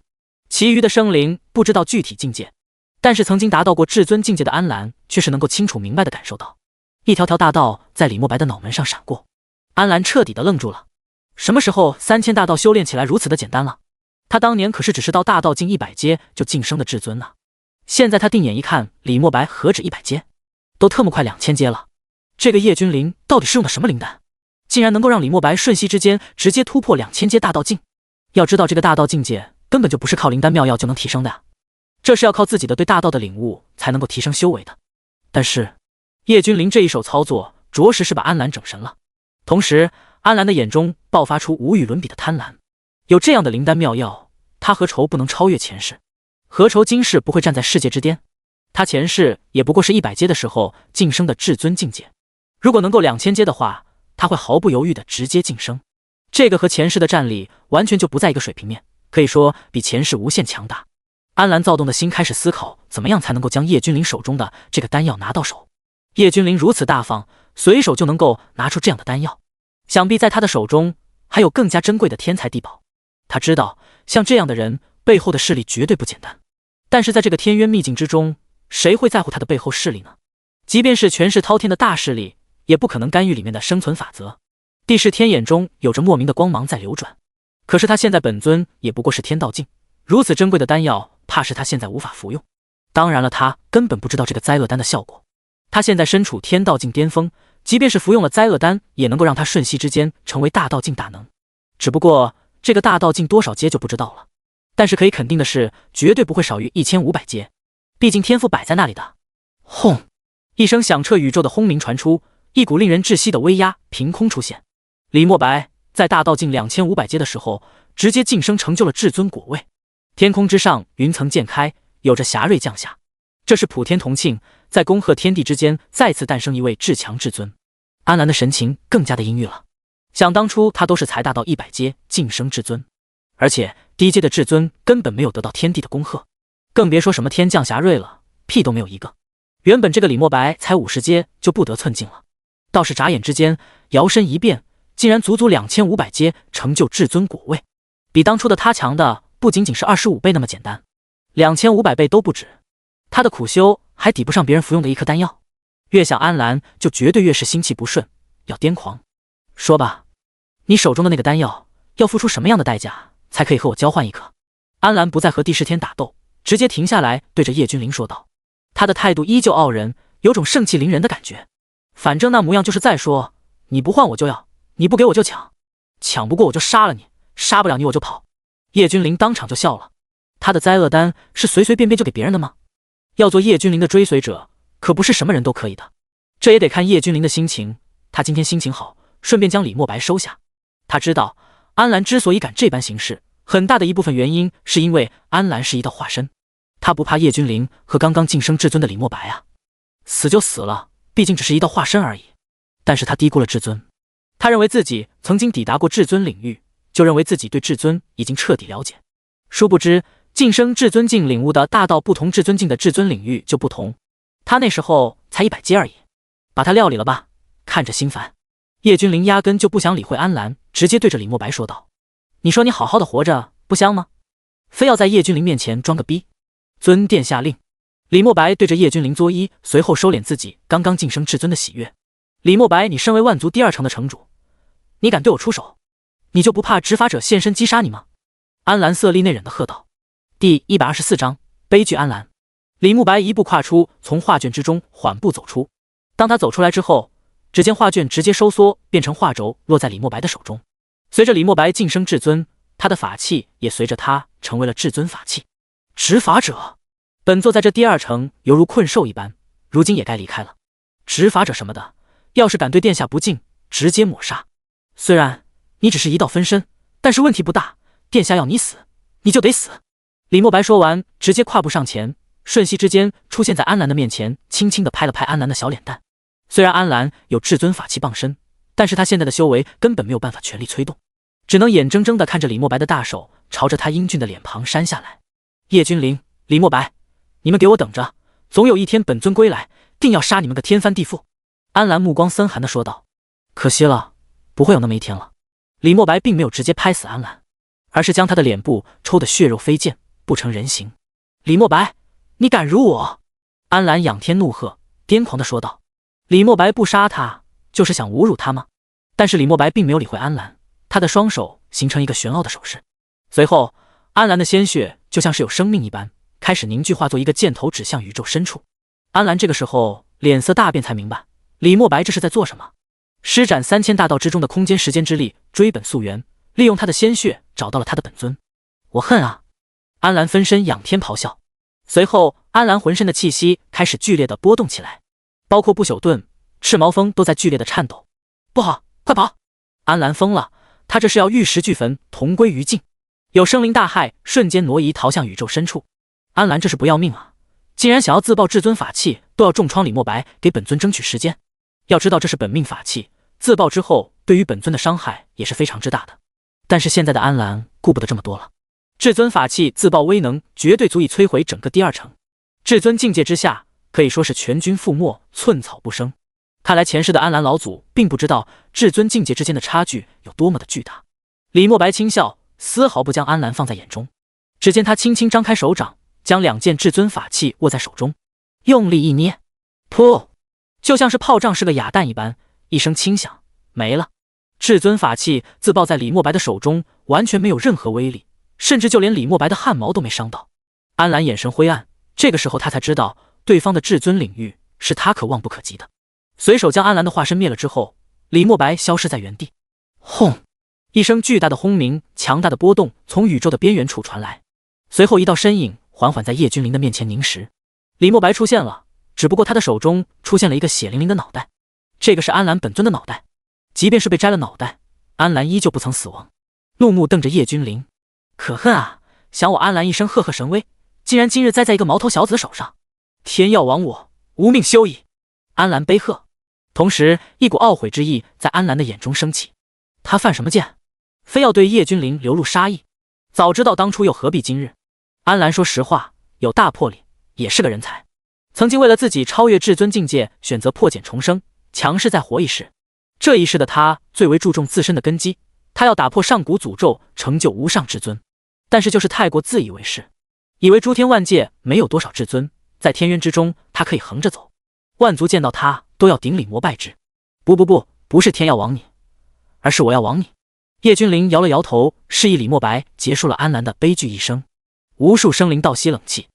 其余的生灵不知道具体境界，但是曾经达到过至尊境界的安澜却是能够清楚明白的感受到，一条条大道在李莫白的脑门上闪过。安澜彻底的愣住了，什么时候3000大道修炼起来如此的简单了？他当年可是只是到大道境100阶就晋升的至尊啊！现在他定眼一看，李莫白何止100阶，都特么快2000阶了。这个叶君临到底是用的什么灵丹，竟然能够让李莫白瞬息之间直接突破2000阶大道境？要知道这个大道境界根本就不是靠灵丹妙药就能提升的啊，这是要靠自己的对大道的领悟才能够提升修为的。但是叶君临这一手操作着实是把安澜整神了，同时安澜的眼中爆发出无与伦比的贪婪。有这样的灵丹妙药，他何愁不能超越前世？何愁今世不会站在世界之巅？他前世也不过是100阶的时候晋升的至尊境界，如果能够2000阶的话，他会毫不犹豫的直接晋升。这个和前世的战力完全就不在一个水平面，可以说比前世无限强大。安澜躁动的心开始思考，怎么样才能够将叶君临手中的这个丹药拿到手。叶君临如此大方，随手就能够拿出这样的丹药，想必在他的手中还有更加珍贵的天才地宝。他知道像这样的人背后的势力绝对不简单，但是在这个天渊秘境之中，谁会在乎他的背后势力呢？即便是权势滔天的大势力，也不可能干预里面的生存法则。帝释天眼中有着莫名的光芒在流转，可是他现在本尊也不过是天道境，如此珍贵的丹药，怕是他现在无法服用。当然了，他根本不知道这个灾厄丹的效果。他现在身处天道境巅峰，即便是服用了灾厄丹，也能够让他瞬息之间成为大道境大能。只不过这个大道境多少阶就不知道了，但是可以肯定的是，绝对不会少于1500阶，毕竟天赋摆在那里的。轰！一声响彻宇宙的轰鸣传出，一股令人窒息的威压凭空出现。李莫白在大道境2500阶的时候，直接晋升成就了至尊果位。天空之上，云层渐开，有着霞瑞降下。这是普天同庆，在恭贺天地之间再次诞生一位至强至尊。安澜的神情更加的阴郁了。想当初他都是才大到100阶晋升至尊，而且低阶的至尊根本没有得到天地的恭贺，更别说什么天降霞瑞了，屁都没有一个。原本这个李莫白才50阶就不得寸进了，倒是眨眼之间摇身一变，竟然足足2500阶成就至尊果位，比当初的他强的不仅仅是25倍那么简单，2500倍都不止。他的苦修还抵不上别人服用的一颗丹药。越想安澜就绝对越是心气不顺，要癫狂。说吧，你手中的那个丹药要付出什么样的代价才可以和我交换一颗？安澜不再和帝释天打斗，直接停下来对着叶君临说道。他的态度依旧傲人，有种盛气凌人的感觉。反正那模样就是再说，你不换我就要，你不给我就抢，抢不过我就杀了你，杀不了你我就跑。叶君临当场就笑了。他的灾厄丹是随随便便就给别人的吗？要做叶君临的追随者，可不是什么人都可以的。这也得看叶君临的心情，他今天心情好，顺便将李莫白收下。他知道安澜之所以敢这般行事，很大的一部分原因是因为安澜是一道化身，他不怕叶君临和刚刚晋升至尊的李莫白啊，死就死了，毕竟只是一道化身而已。但是他低估了至尊，他认为自己曾经抵达过至尊领域，就认为自己对至尊已经彻底了解。殊不知晋升至尊境领悟的大道不同至尊境的至尊领域就不同，他那时候才100阶而已。把他料理了吧，看着心烦。叶君临压根就不想理会安澜，直接对着李莫白说道：你说你好好的活着不香吗？非要在叶君临面前装个逼？尊殿下令。李莫白对着叶君临作揖，随后收敛自己刚刚晋升至尊的喜悦。李莫白，你身为万族第2城的城主，你敢对我出手，你就不怕执法者现身击杀你吗？安澜色厉内荏的喝道。第124章悲剧安澜。李慕白一步跨出，从画卷之中缓步走出。当他走出来之后，只见画卷直接收缩，变成画轴，落在李慕白的手中。随着李慕白晋升至尊，他的法器也随着他成为了至尊法器。执法者本座在这第2城犹如困兽一般，如今也该离开了。执法者什么的，要是敢对殿下不敬，直接抹杀。虽然你只是一道分身，但是问题不大，殿下要你死，你就得死。李慕白说完，直接跨步上前，瞬息之间出现在安澜的面前，轻轻地拍了拍安澜的小脸蛋。虽然安澜有至尊法器傍身，但是他现在的修为根本没有办法全力催动，只能眼睁睁地看着李慕白的大手朝着他英俊的脸庞扇下来。叶君临、李慕白，你们给我等着，总有一天本尊归来，定要杀你们个天翻地覆。安澜目光森寒地说道。可惜了，不会有那么一天了。李慕白并没有直接拍死安澜，而是将他的脸部抽得血肉飞溅，不成人形。李慕白，你敢辱我！安澜仰天怒喝，癫狂地说道。李慕白不杀他，就是想侮辱他吗？但是李慕白并没有理会安澜，他的双手形成一个玄奥的手势。随后，安澜的鲜血就像是有生命一般，开始凝聚，化作一个箭头指向宇宙深处。安澜这个时候脸色大变，才明白李慕白这是在做什么。施展3000大道之中的空间时间之力，追本溯源，利用他的鲜血找到了他的本尊。我恨啊！安澜分身仰天咆哮。随后，安澜浑身的气息开始剧烈的波动起来，包括不朽盾、赤毛锋都在剧烈的颤抖。不好，快跑！安澜疯了，他这是要玉石俱焚，同归于尽。有生灵大害，瞬间挪移逃向宇宙深处。安澜这是不要命啊！竟然想要自爆至尊法器，都要重创李慕白，给本尊争取时间。要知道这是本命法器，自爆之后对于本尊的伤害也是非常之大的。但是现在的安澜顾不得这么多了，至尊法器自爆威能绝对足以摧毁整个第2城。至尊境界之下，可以说是全军覆没，寸草不生。看来前世的安澜老祖并不知道至尊境界之间的差距有多么的巨大。李慕白轻笑，丝毫不将安澜放在眼中。只见他轻轻张开手掌，将2件至尊法器握在手中，用力一捏，噗！就像是炮仗是个哑弹一般，一声轻响，没了。至尊法器自爆在李慕白的手中，完全没有任何威力，甚至就连李慕白的汗毛都没伤到。安澜眼神灰暗，这个时候他才知道对方的至尊领域是他可望不可及的。随手将安澜的化身灭了之后，李慕白消失在原地。轰！一声巨大的轰鸣，强大的波动从宇宙的边缘处传来，随后一道身影缓缓在叶君临的面前凝实。李慕白出现了，只不过他的手中出现了一个血淋淋的脑袋，这个是安澜本尊的脑袋。即便是被摘了脑袋，安澜依旧不曾死亡。怒目瞪着叶君临，可恨啊！想我安澜一生赫赫神威，竟然今日栽在一个毛头小子的手上，天要亡我，无命休矣！安澜悲喝，同时一股懊悔之意在安澜的眼中升起。他犯什么贱，非要对叶君临流露杀意？早知道当初又何必今日？安澜说实话，有大魄力，也是个人才。曾经为了自己超越至尊境界，选择破茧重生，强势再活一世。这一世的他最为注重自身的根基，他要打破上古诅咒，成就无上至尊。但是就是太过自以为是，以为诸天万界没有多少至尊，在天渊之中他可以横着走，万族见到他都要顶礼膜拜之。不是天要亡你，而是我要亡你。叶君临摇了摇头，示意李墨白结束了安澜的悲剧一生。无数生灵倒吸冷气，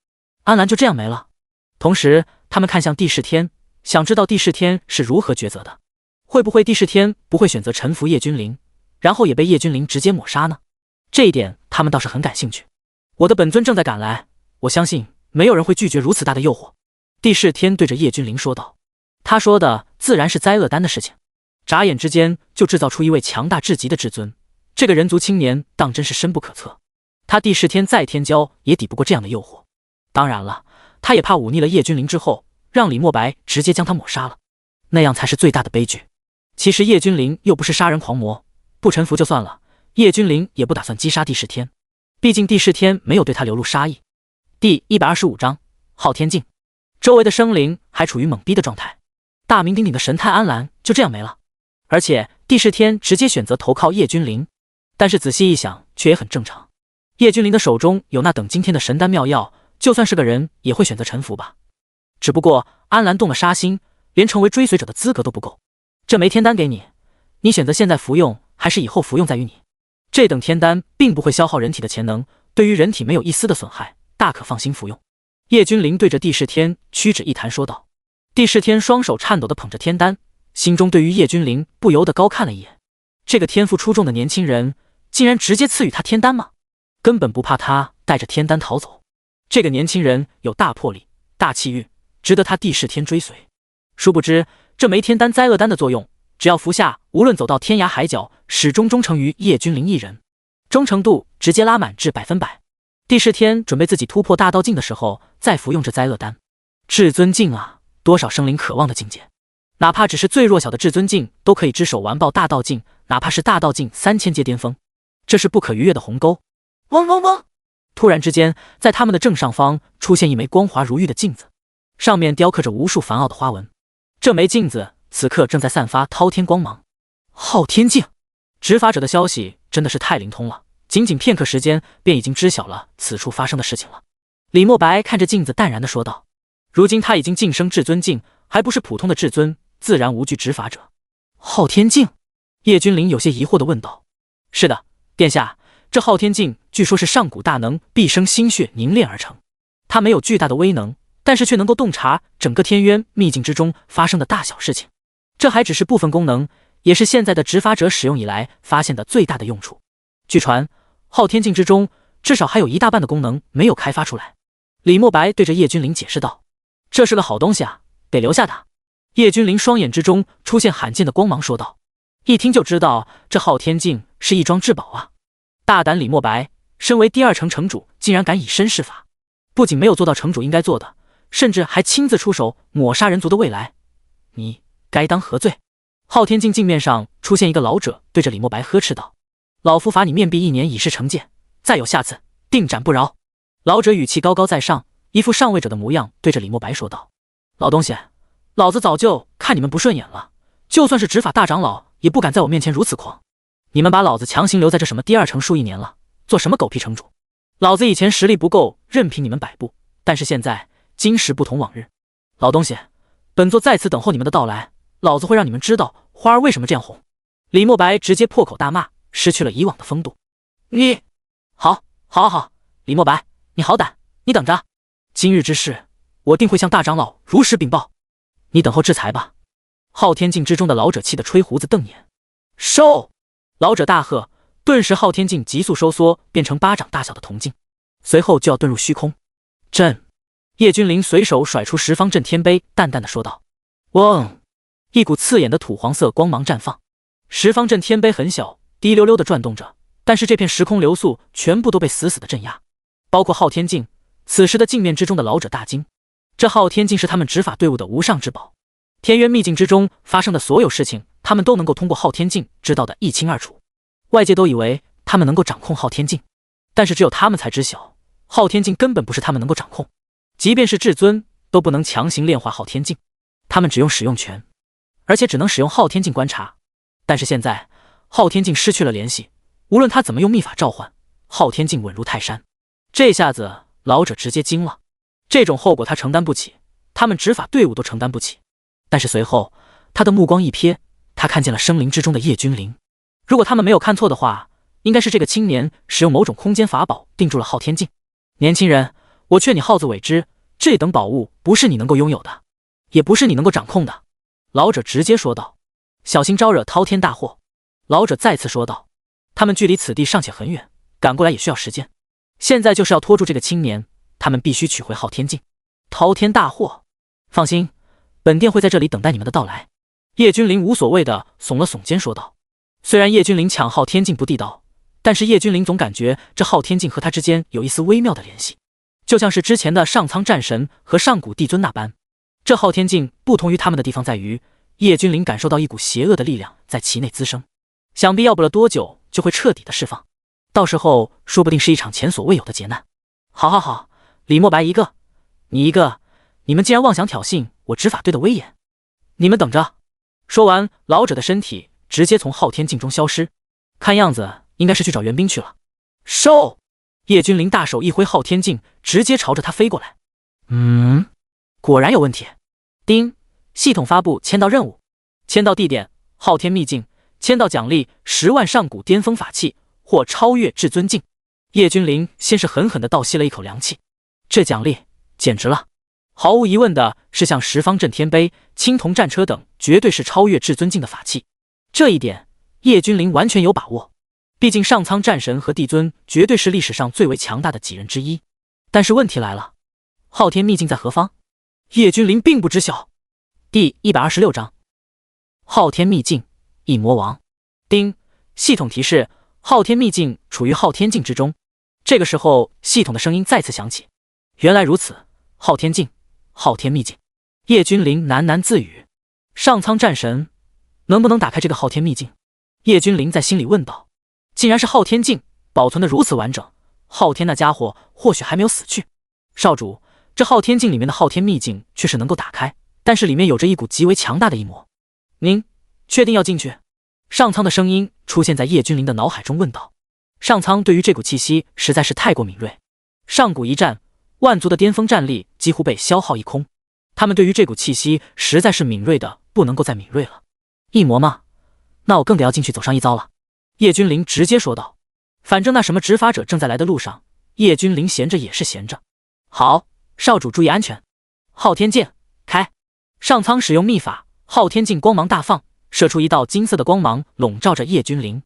安澜就这样没了。同时他们看向帝释天，想知道帝释天是如何抉择的。会不会帝释天不会选择臣服叶君临，然后也被叶君临直接抹杀呢？这一点他们倒是很感兴趣。我的本尊正在赶来，我相信没有人会拒绝如此大的诱惑。帝释天对着叶君临说道。他说的自然是灾厄丹的事情，眨眼之间就制造出一位强大至极的至尊，这个人族青年当真是深不可测。他帝释天再天骄也抵不过这样的诱惑。当然了，他也怕忤逆了叶君临之后，让李墨白直接将他抹杀了，那样才是最大的悲剧。其实叶君临又不是杀人狂魔，不臣服就算了，叶君临也不打算击杀帝释天，毕竟帝释天没有对他流露杀意。第125章昊天境，周围的生灵还处于懵逼的状态，大名鼎鼎的神探安澜就这样没了，而且帝释天直接选择投靠叶君临。但是仔细一想却也很正常，叶君临的手中有那等惊天的神丹妙药，就算是个人也会选择臣服吧。只不过安澜动了杀心，连成为追随者的资格都不够。这枚天丹给你，你选择现在服用还是以后服用再与你。这等天丹并不会消耗人体的潜能，对于人体没有一丝的损害，大可放心服用。叶君临对着帝释天屈指一弹说道。帝释天双手颤抖地捧着天丹，心中对于叶君临不由得高看了一眼。这个天赋出众的年轻人，竟然直接赐予他天丹吗？根本不怕他带着天丹逃走。这个年轻人有大魄力、大气运，值得他帝释天追随。殊不知，这枚天丹灾厄丹的作用，只要服下，无论走到天涯海角，始终忠诚于叶君临一人，忠诚度直接拉满至100%。帝释天准备自己突破大道境的时候，再服用这灾厄丹。至尊境啊，多少生灵渴望的境界，哪怕只是最弱小的至尊境，都可以只手完爆大道境，哪怕是大道境3000阶巅峰，这是不可逾越的鸿沟。嗡嗡嗡！突然之间，在他们的正上方出现一枚光滑如玉的镜子，上面雕刻着无数繁奥的花纹。这枚镜子此刻正在散发滔天光芒。昊天镜，执法者的消息真的是太灵通了，仅仅片刻时间便已经知晓了此处发生的事情了。李墨白看着镜子淡然地说道，如今他已经晋升至尊境，还不是普通的至尊，自然无惧执法者。昊天镜？叶君临有些疑惑地问道。是的，殿下，这昊天镜据说是上古大能毕生心血凝练而成，它没有巨大的威能，但是却能够洞察整个天渊秘境之中发生的大小事情。这还只是部分功能，也是现在的执法者使用以来发现的最大的用处。据传，昊天镜之中至少还有一大半的功能没有开发出来。李墨白对着叶君临解释道，这是个好东西啊，得留下它。叶君临双眼之中出现罕见的光芒说道，一听就知道这昊天镜是一桩至宝啊。大胆李墨白，身为第2城城主，竟然敢以身试法，不仅没有做到城主应该做的，甚至还亲自出手抹杀人族的未来，你该当何罪？昊天镜镜面上出现一个老者，对着李墨白呵斥道，老夫罚你面壁1年以示惩戒，再有下次定斩不饶。老者语气高高在上，一副上位者的模样，对着李墨白说道，老东西，老子早就看你们不顺眼了，就算是执法大长老也不敢在我面前如此狂。你们把老子强行留在这什么第2城数1年了，做什么狗屁城主？老子以前实力不够，任凭你们摆布，但是现在今时不同往日，老东西，本座在此等候你们的到来，老子会让你们知道花儿为什么这样红。李墨白直接破口大骂，失去了以往的风度。你好，李墨白，你好胆，你等着，今日之事我定会向大长老如实禀报，你等候制裁吧。昊天镜之中的老者气得吹胡子瞪眼。收！老者大喝，顿时昊天镜急速收缩，变成巴掌大小的铜镜，随后就要遁入虚空。震！叶君临随手甩出十方震天杯，淡淡的说道。嗡！一股刺眼的土黄色光芒绽放。十方震天杯很小，滴溜溜的转动着，但是这片时空流速全部都被死死的镇压，包括昊天镜。此时的镜面之中的老者大惊，这昊天镜是他们执法队伍的无上之宝，天渊秘境之中发生的所有事情，他们都能够通过昊天镜知道的一清二楚。外界都以为他们能够掌控昊天镜，但是只有他们才知晓，昊天镜根本不是他们能够掌控，即便是至尊都不能强行炼化昊天镜，他们只用使用权，而且只能使用昊天镜观察。但是现在昊天镜失去了联系，无论他怎么用秘法召唤，昊天镜稳如泰山。这下子老者直接惊了，这种后果他承担不起，他们执法队伍都承担不起。但是随后他的目光一瞥，他看见了生灵之中的叶君临。如果他们没有看错的话，应该是这个青年使用某种空间法宝定住了昊天镜。年轻人，我劝你好自为之，这等宝物不是你能够拥有的，也不是你能够掌控的。老者直接说道，小心招惹滔天大祸。老者再次说道，他们距离此地尚且很远，赶过来也需要时间，现在就是要拖住这个青年，他们必须取回昊天镜。滔天大祸？放心，本殿会在这里等待你们的到来。叶君临无所谓的耸了耸肩说道。虽然叶君临抢昊天镜不地道，但是叶君临总感觉这昊天镜和他之间有一丝微妙的联系，就像是之前的上苍战神和上古帝尊那般。这昊天镜不同于他们的地方在于，叶君临感受到一股邪恶的力量在其内滋生，想必要不了多久就会彻底的释放，到时候说不定是一场前所未有的劫难。好，李墨白一个，你一个，你们竟然妄想挑衅我执法队的威严，你们等着！说完，老者的身体直接从昊天镜中消失，看样子应该是去找援兵去了。收！叶君临大手一挥，昊天镜直接朝着他飞过来。果然有问题。叮！系统发布签到任务，签到地点：昊天秘境，签到奖励10万上古巅峰法器或超越至尊境。叶君临先是狠狠地倒吸了一口凉气，这奖励简直了！毫无疑问的是，像十方震天杯、青铜战车等，绝对是超越至尊境的法器。这一点，叶君临完全有把握。毕竟上苍战神和帝尊绝对是历史上最为强大的几人之一。但是问题来了，昊天秘境在何方？叶君临并不知晓。第126章，昊天秘境，一魔王。丁，系统提示：昊天秘境处于昊天境之中。这个时候，系统的声音再次响起。原来如此，昊天境，昊天秘境。叶君临喃喃自语：上苍战神能不能打开这个昊天秘境？叶君临在心里问道。竟然是昊天境，保存的如此完整，昊天那家伙或许还没有死去。少主，这昊天境里面的昊天秘境却是能够打开，但是里面有着一股极为强大的异魔。您确定要进去？上苍的声音出现在叶君临的脑海中问道。上苍对于这股气息实在是太过敏锐，上古一战，万族的巅峰战力几乎被消耗一空，他们对于这股气息实在是敏锐的不能够再敏锐了。异魔吗？那我更得要进去走上一遭了。叶君临直接说道。反正那什么执法者正在来的路上，叶君临闲着也是闲着。好，少主注意安全。昊天剑开。上苍使用秘法，昊天镜光芒大放，射出一道金色的光芒笼罩着叶君临。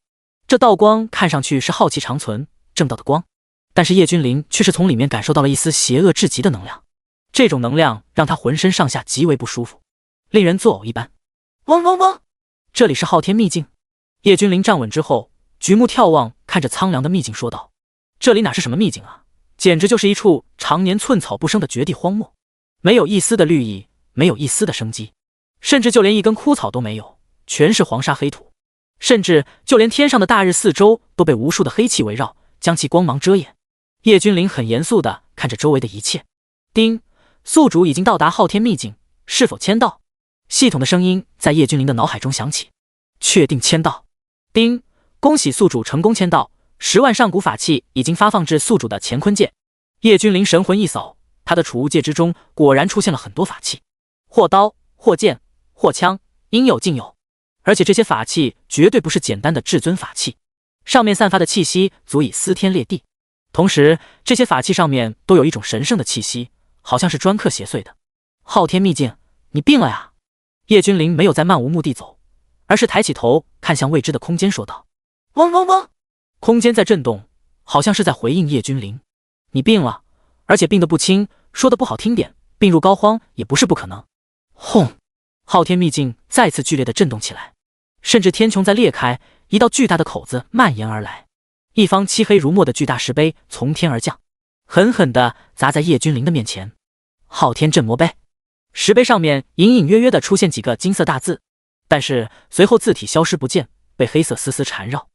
这道光看上去是浩气长存、正道的光，但是叶君临却是从里面感受到了一丝邪恶至极的能量。这种能量让他浑身上下极为不舒服，令人作呕一般。嗡嗡嗡！这里是昊天秘境。叶君临站稳之后，举目眺望，看着苍凉的秘境说道：这里哪是什么秘境啊，简直就是一处常年寸草不生的绝地荒漠，没有一丝的绿意，没有一丝的生机，甚至就连一根枯草都没有，全是黄沙黑土，甚至就连天上的大日四周都被无数的黑气围绕，将其光芒遮掩。叶君临很严肃地看着周围的一切。丁，宿主已经到达昊天秘境，是否签到？系统的声音在叶君临的脑海中响起。确定签到。丁，恭喜宿主成功签到，10万上古法器已经发放至宿主的乾坤界。叶君临神魂一扫，他的储物界之中果然出现了很多法器，或刀，或剑，或枪，应有尽有。而且这些法器绝对不是简单的至尊法器，上面散发的气息足以撕天裂地。同时，这些法器上面都有一种神圣的气息，好像是专克邪祟的。昊天秘境，你病了呀？叶君临没有再漫无目的走，而是抬起头看向未知的空间说道。嗡嗡嗡！空间在震动，好像是在回应叶君临。你病了，而且病得不轻，说的不好听点，病入膏肓也不是不可能。轰！昊天秘境再次剧烈的震动起来，甚至天穹在裂开，一道巨大的口子蔓延而来，一方漆黑如墨的巨大石碑从天而降，狠狠地砸在叶君临的面前。昊天镇魔碑。石碑上面隐隐约约地出现几个金色大字，但是随后字体消失不见，被黑色丝丝缠绕。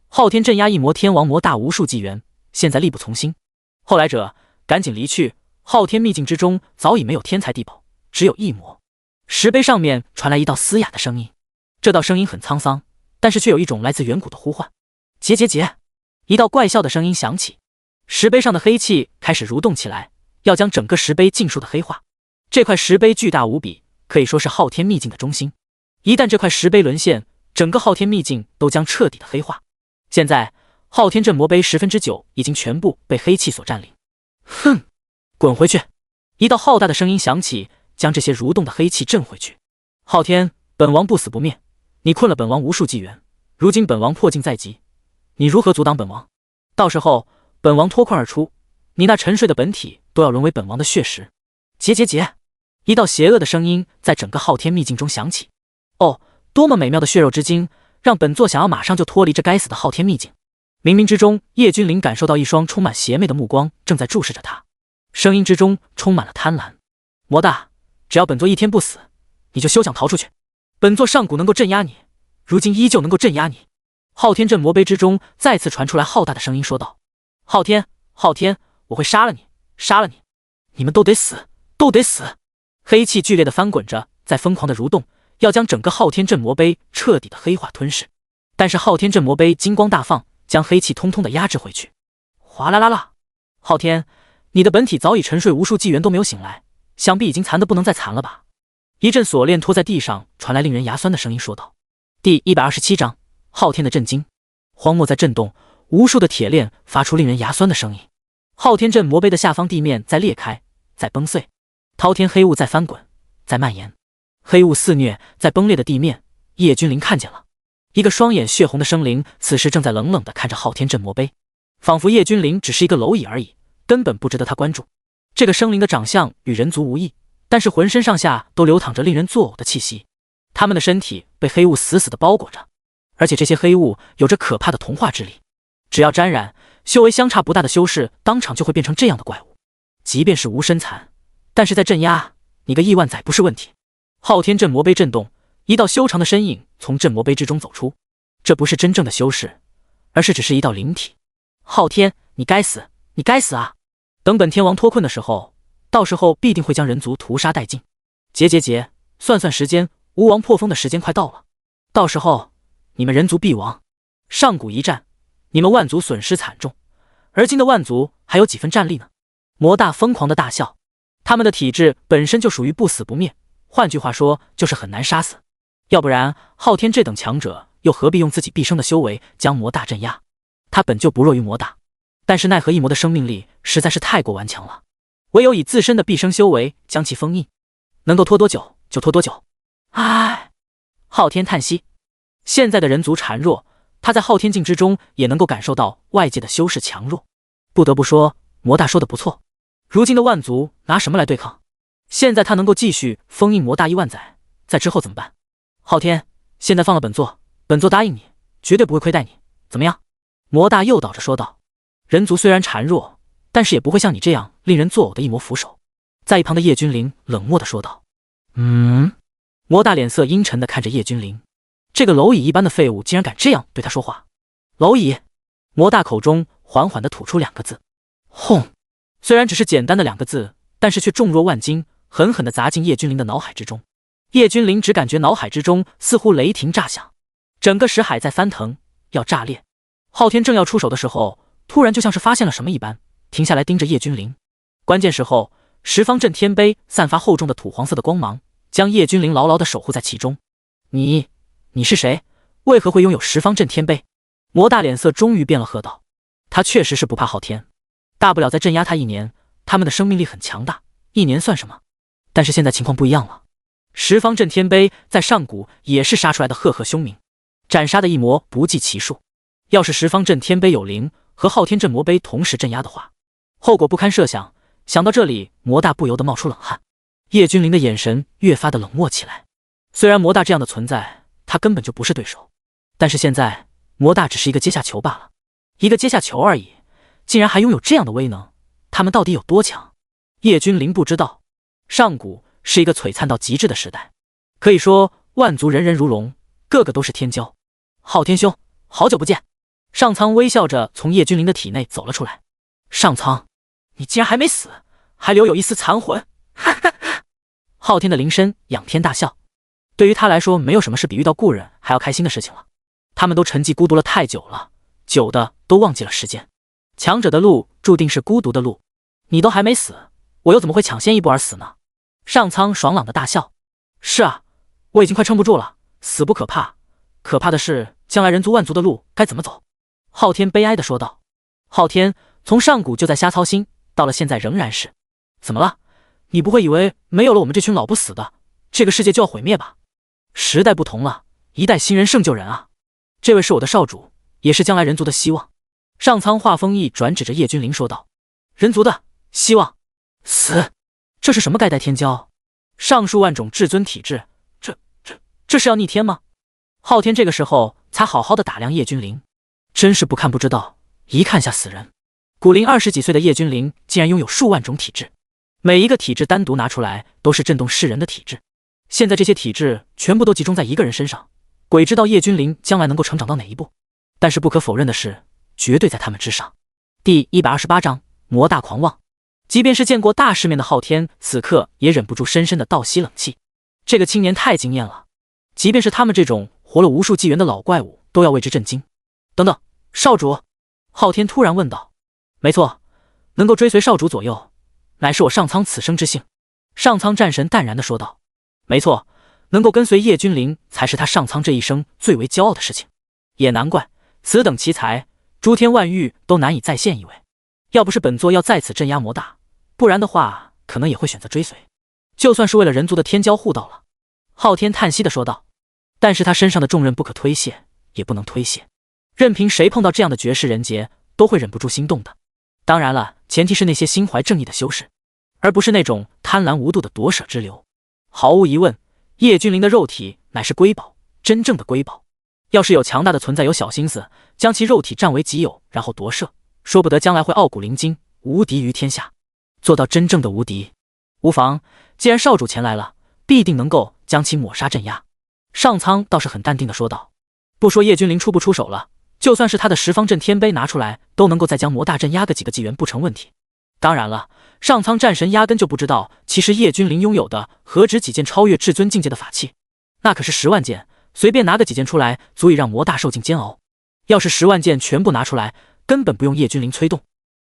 昊天镇压一魔天王魔大无数纪元，现在力不从心。后来者赶紧离去，昊天秘境之中早已没有天才地宝，只有一魔。石碑上面传来一道嘶哑的声音，这道声音很沧桑，但是却有一种来自远古的呼唤。结！一道怪笑的声音响起，石碑上的黑气开始蠕动起来，要将整个石碑尽数的黑化。这块石碑巨大无比，可以说是昊天秘境的中心。一旦这块石碑沦陷，整个昊天秘境都将彻底的黑化。现在昊天镇魔碑9%已经全部被黑气所占领。哼，滚回去！一道浩大的声音响起，将这些蠕动的黑气震回去。昊天，本王不死不灭，你困了本王无数纪元，如今本王迫境在即，你如何阻挡本王？到时候本王脱困而出，你那沉睡的本体都要沦为本王的血食。结！一道邪恶的声音在整个昊天秘境中响起。哦，多么美妙的血肉之精，让本座想要马上就脱离这该死的昊天秘境。冥冥之中，叶君临感受到一双充满邪魅的目光正在注视着他，声音之中充满了贪婪。魔大，只要本座一天不死，你就休想逃出去。本座上古能够镇压你，如今依旧能够镇压你。昊天镇魔碑之中再次传出来浩大的声音说道。昊天，我会杀了你，杀了你，你们都得死，都得死！黑气剧烈的翻滚着，在疯狂的蠕动，要将整个昊天镇魔碑彻底的黑化吞噬。但是昊天镇魔碑金光大放，将黑气通通的压制回去。哗啦啦啦！昊天，你的本体早已沉睡无数纪元都没有醒来，想必已经残得不能再残了吧？一阵锁链拖在地上传来令人牙酸的声音说道。第127章昊天的震惊。荒漠在震动，无数的铁链发出令人牙酸的声音。昊天镇魔碑的下方地面在裂开，在崩碎，滔天黑雾在翻滚，在蔓延，黑雾肆虐在崩裂的地面。叶君临看见了一个双眼血红的生灵，此时正在冷冷地看着昊天镇魔碑，仿佛叶君临只是一个蝼蚁而已，根本不值得他关注。这个生灵的长相与人族无异，但是浑身上下都流淌着令人作呕的气息，他们的身体被黑雾死死地包裹着，而且这些黑雾有着可怕的同化之力，只要沾染，修为相差不大的修士当场就会变成这样的怪物。即便是无身残，但是在镇压你个亿万载不是问题。昊天镇魔碑震动，一道修长的身影从镇魔碑之中走出，这不是真正的修士，而是只是一道灵体。昊天，你该死，你该死啊！等本天王脱困的时候，到时候必定会将人族屠杀殆尽。结，算算时间，吴王破封的时间快到了，到时候你们人族必亡。上古一战，你们万族损失惨重，而今的万族还有几分战力呢？魔大疯狂的大笑，他们的体质本身就属于不死不灭，换句话说就是很难杀死，要不然昊天这等强者又何必用自己毕生的修为将魔大镇压？他本就不弱于魔大，但是奈何一魔的生命力实在是太过顽强了，唯有以自身的毕生修为将其封印，能够拖多久就拖多久。唉，昊天叹息，现在的人族孱弱，他在昊天境之中也能够感受到外界的修士强弱。不得不说，魔大说的不错，如今的万族拿什么来对抗？现在他能够继续封印魔大1万载，在之后怎么办？昊天，现在放了本座答应你，绝对不会亏待你，怎么样？魔大诱导着说道。人族虽然孱弱，但是也不会像你这样令人作呕的一魔扶手。在一旁的叶君临冷漠地说道。魔大脸色阴沉地看着叶君临，这个蝼蚁一般的废物竟然敢这样对他说话。蝼蚁！魔大口中缓缓地吐出2个字。轰！虽然只是简单的2个字，但是却重若万斤，狠狠地砸进叶君临的脑海之中。叶君临只感觉脑海之中似乎雷霆炸响，整个识海在翻腾，要炸裂。昊天正要出手的时候，突然就像是发现了什么一般，停下来盯着叶君临。关键时候，十方镇天碑散发厚重的土黄色的光芒，将叶君临牢牢地守护在其中。你是谁？为何会拥有十方镇天碑？魔大脸色终于变了，喝道。他确实是不怕昊天，大不了再镇压他1年，他们的生命力很强大，1年算什么？但是现在情况不一样了，十方镇天碑在上古也是杀出来的赫赫凶名，斩杀的一魔不计其数。要是十方镇天碑有灵和昊天镇魔碑同时镇压的话，后果不堪设想。想到这里，魔大不由得冒出冷汗。叶君临的眼神越发的冷漠起来。虽然魔大这样的存在，他根本就不是对手，但是现在魔大只是一个阶下囚罢了，一个阶下囚而已，竟然还拥有这样的威能，他们到底有多强？叶君临不知道。上古是一个璀璨到极致的时代，可以说万族人人如龙，个个都是天骄。昊天兄，好久不见。上苍微笑着从叶君临的体内走了出来。上苍，你竟然还没死，还留有一丝残魂！哈哈哈！昊天的灵身仰天大笑。对于他来说，没有什么是比遇到故人还要开心的事情了。他们都沉寂孤独了太久了，久的都忘记了时间。强者的路注定是孤独的路，你都还没死，我又怎么会抢先一步而死呢？上苍爽朗的大笑。是啊，我已经快撑不住了，死不可怕，可怕的是将来人族万族的路该怎么走？昊天悲哀地说道。昊天从上古就在瞎操心，到了现在仍然是。怎么了？你不会以为没有了我们这群老不死的，这个世界就要毁灭吧？时代不同了，一代新人胜旧人啊！这位是我的少主，也是将来人族的希望。上苍话锋一转，指着叶君临说道。人族的希望？死！这是什么盖代天骄？上数万种至尊体质，这是要逆天吗？昊天这个时候才好好的打量叶君临，真是不看不知道，一看吓死人。古龄20几岁的叶君临竟然拥有数万种体质，每一个体质单独拿出来都是震动世人的体质。现在这些体质全部都集中在一个人身上，鬼知道叶君临将来能够成长到哪一步。但是不可否认的是，绝对在他们之上。第128章魔大狂妄。即便是见过大世面的昊天，此刻也忍不住深深的倒吸冷气。这个青年太惊艳了，即便是他们这种活了无数纪元的老怪物都要为之震惊。等等，少主！昊天突然问道。没错，能够追随少主左右，乃是我上苍此生之幸。上苍战神淡然地说道。没错，能够跟随叶君临，才是他上苍这一生最为骄傲的事情。也难怪，此等奇才，诸天万域都难以再现一位。要不是本座要在此镇压魔大，不然的话，可能也会选择追随。就算是为了人族的天骄护道了。昊天叹息地说道。但是他身上的重任不可推卸，也不能推卸。任凭谁碰到这样的绝世人杰，都会忍不住心动的。当然了，前提是那些心怀正义的修士，而不是那种贪婪无度的夺舍之流。毫无疑问，叶君临的肉体乃是瑰宝，真正的瑰宝。要是有强大的存在有小心思，将其肉体占为己有，然后夺舍，说不得将来会傲骨灵精，无敌于天下，做到真正的无敌。无妨，既然少主前来了，必定能够将其抹杀镇压。上苍倒是很淡定地说道。不说叶君临出不出手了，就算是他的十方镇天碑拿出来，都能够再将魔大镇压个几个纪元不成问题。当然了，上苍战神压根就不知道，其实叶君临拥有的何止几件超越至尊境界的法器，那可是10万件，随便拿个几件出来，足以让魔大受尽煎熬。要是10万件全部拿出来，根本不用叶君临催动。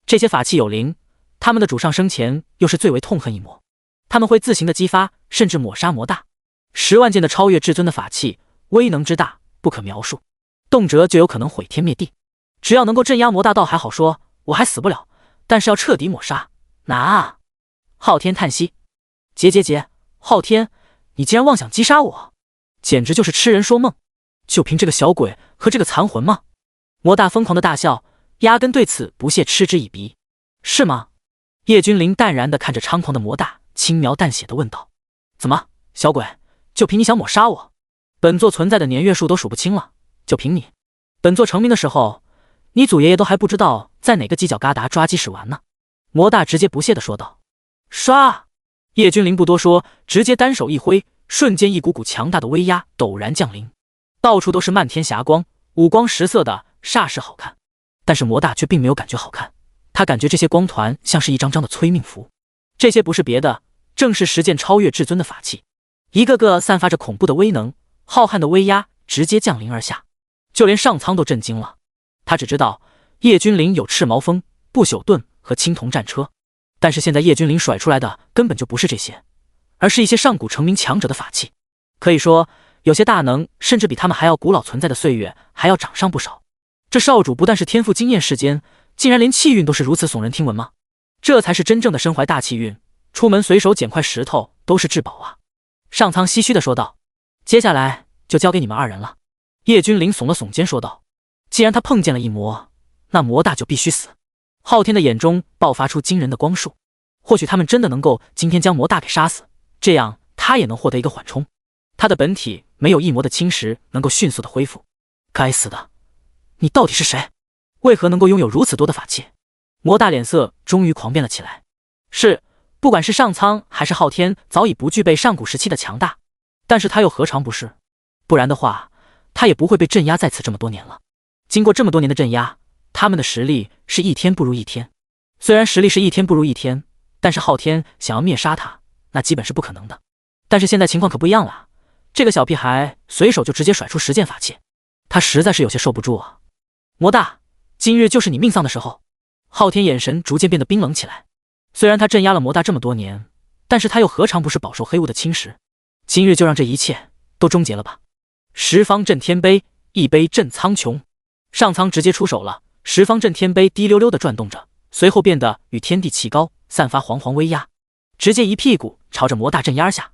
这些法器有灵，他们的主上生前又是最为痛恨一魔，他们会自行的激发，甚至抹杀魔大。10万件的超越至尊的法器，威能之大不可描述，动辄就有可能毁天灭地。只要能够镇压魔大倒还好说，我还死不了，但是要彻底抹杀，难啊！昊天叹息：结，昊天，你竟然妄想击杀我，简直就是痴人说梦！就凭这个小鬼和这个残魂吗？魔大疯狂的大笑，压根对此不屑嗤之以鼻。是吗？叶君临淡然地看着猖狂的魔大，轻描淡写地问道：怎么，小鬼，就凭你想抹杀我？本座存在的年月数都数不清了，就凭你？本座成名的时候，你祖爷爷都还不知道在哪个犄角旮旯抓鸡屎玩呢。魔大直接不屑地说道。唰！叶君临不多说，直接单手一挥，瞬间一股股强大的威压陡然降临，到处都是漫天霞光，五光十色的，煞是好看。但是魔大却并没有感觉好看，他感觉这些光团像是一张张的催命符。这些不是别的，正是10件超越至尊的法器，一个个散发着恐怖的威能，浩瀚的威压直接降临而下，就连上苍都震惊了。他只知道叶君临有赤毛锋、不朽盾和青铜战车，但是现在叶君临甩出来的根本就不是这些，而是一些上古成名强者的法器。可以说，有些大能甚至比他们还要古老存在的岁月还要长上不少。这少主不但是天赋惊艳世间，竟然连气运都是如此耸人听闻吗？这才是真正的身怀大气运，出门随手捡块石头都是至宝啊！上苍唏嘘地说道。接下来就交给你们2人了。叶君临耸了耸肩说道。既然他碰见了一魔，那魔大就必须死。昊天的眼中爆发出惊人的光束，或许他们真的能够今天将魔大给杀死，这样他也能获得一个缓冲。他的本体没有一魔的侵蚀能够迅速的恢复。该死的，你到底是谁？为何能够拥有如此多的法器？魔大脸色终于狂变了起来。是，不管是上苍还是昊天，早已不具备上古时期的强大，但是他又何尝不是？不然的话，他也不会被镇压在此这么多年了。经过这么多年的镇压，他们的实力是一天不如一天。虽然实力是一天不如一天，但是昊天想要灭杀他，那基本是不可能的。但是现在情况可不一样了，这个小屁孩随手就直接甩出10件法器，他实在是有些受不住啊。魔大，今日就是你命丧的时候。昊天眼神逐渐变得冰冷起来。虽然他镇压了魔大这么多年，但是他又何尝不是饱受黑雾的侵蚀？今日就让这一切都终结了吧。十方镇天碑，一碑镇苍穹。上苍直接出手了，十方镇天碑滴溜溜地转动着，随后变得与天地齐高，散发煌煌威压，直接一屁股朝着魔大镇压而下。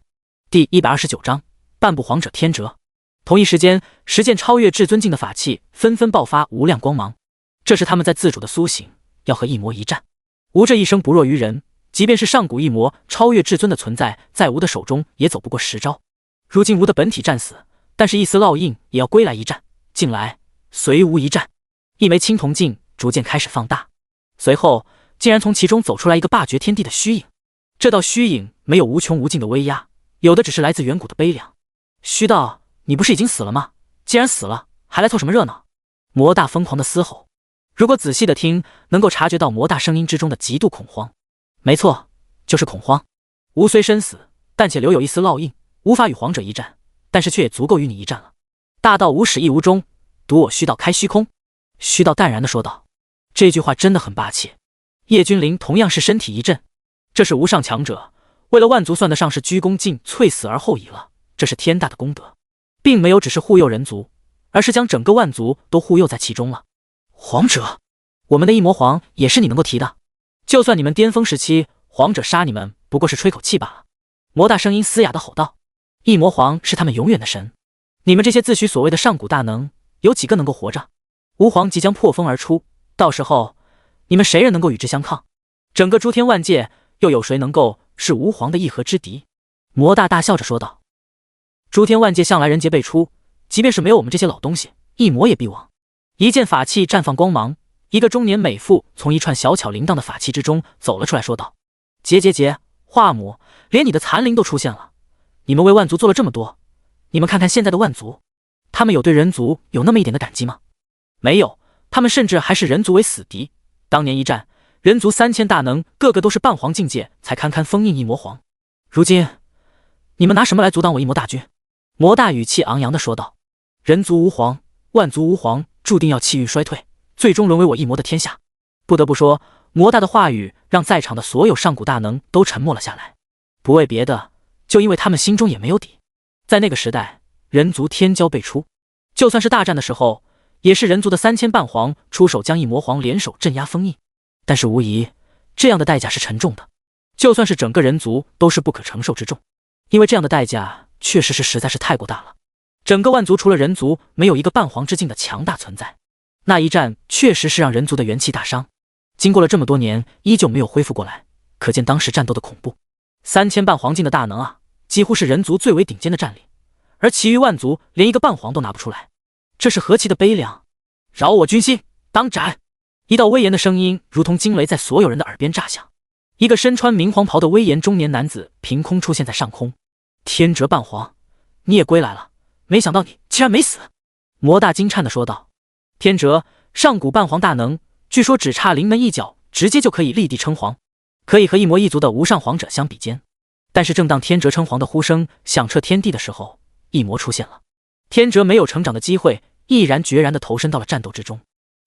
第129章半部皇者天折。同一时间，10件超越至尊境的法器纷纷爆发无量光芒，这是他们在自主的苏醒，要和一魔一战。吾这一生不弱于人，即便是上古一魔超越至尊的存在，在吾的手中也走不过10招。如今吾的本体战死，但是一丝烙印也要归来一战。进来，随吾一战。一枚青铜镜逐渐开始放大，随后竟然从其中走出来一个霸绝天地的虚影。这道虚影没有无穷无尽的威压，有的只是来自远古的悲凉。虚道，你不是已经死了吗？既然死了，还来凑什么热闹？魔大疯狂的嘶吼。如果仔细的听，能够察觉到魔大声音之中的极度恐慌。没错，就是恐慌。吾虽身死，但且留有一丝烙印，无法与皇者一战，但是却也足够与你一战了。大道无始亦无终，独我虚道开虚空。虚道淡然地说道。这句话真的很霸气。叶君临同样是身体一震，这是无上强者，为了万族算得上是鞠躬尽瘁，死而后已了，这是天大的功德，并没有只是护佑人族，而是将整个万族都护佑在其中了。皇者，我们的异魔皇也是你能够提的，就算你们巅峰时期，皇者杀你们不过是吹口气罢了。魔大声音嘶哑地吼道：异魔皇是他们永远的神，你们这些自诩所谓的上古大能，有几个能够活着？吾皇即将破风而出，到时候你们谁人能够与之相抗？整个诸天万界又有谁能够是吾皇的一合之敌？魔大大笑着说道：诸天万界向来人杰辈出，即便是没有我们这些老东西，一魔也必亡。一件法器绽放光芒，一个中年美妇从一串小巧铃铛的法器之中走了出来，说道：桀，华母，连你的残灵都出现了，你们为万族做了这么多，你们看看现在的万族，他们有对人族有那么一点的感激吗？没有，他们甚至还视人族为死敌。当年一战，人族3000大能个个都是半皇境界才堪堪封印一魔皇，如今你们拿什么来阻挡我一魔大军？魔大语气昂扬地说道：人族无皇，万族无皇，注定要气运衰退，最终沦为我一魔的天下。不得不说，魔大的话语让在场的所有上古大能都沉默了下来，不为别的，就因为他们心中也没有底。在那个时代，人族天骄辈出，就算是大战的时候，也是人族的3000半皇出手将一魔皇联手镇压封印。但是无疑，这样的代价是沉重的，就算是整个人族都是不可承受之重，因为这样的代价确实是实在是太过大了。整个万族除了人族，没有一个半皇之境的强大存在。那一战确实是让人族的元气大伤，经过了这么多年，依旧没有恢复过来，可见当时战斗的恐怖。3000半皇境的大能啊，几乎是人族最为顶尖的战力，而其余万族连一个半皇都拿不出来，这是何其的悲凉！饶我军心，当斩！一道威严的声音如同惊雷在所有人的耳边炸响，一个身穿明黄袍的威严中年男子凭空出现在上空。天哲半皇，你也归来了，没想到你竟然没死！魔大惊颤地说道。天哲，上古半皇大能，据说只差临门一脚，直接就可以立地称皇，可以和一魔一族的无上皇者相比肩。但是正当天哲称皇的呼声响彻天地的时候，一魔出现了。天哲没有成长的机会，毅然决然地投身到了战斗之中。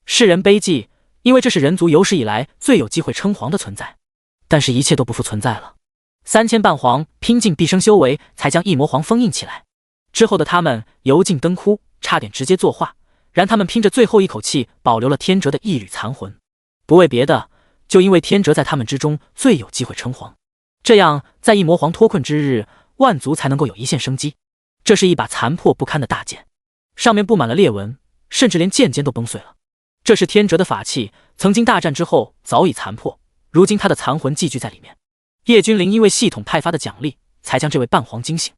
世人悲泣，因为这是人族有史以来最有机会称皇的存在。但是一切都不复存在了。3000半皇拼尽毕生修为，才将一魔皇封印起来。之后的他们油尽灯枯，差点直接作画，然他们拼着最后一口气，保留了天哲的一缕残魂。不为别的，就因为天哲在他们之中最有机会称皇，这样在一魔皇脱困之日，万族才能够有一线生机。这是一把残破不堪的大剑，上面布满了裂纹，甚至连剑尖都崩碎了。这是天哲的法器，曾经大战之后早已残破，如今他的残魂寄居在里面。叶君临因为系统派发的奖励，才将这位半皇惊醒。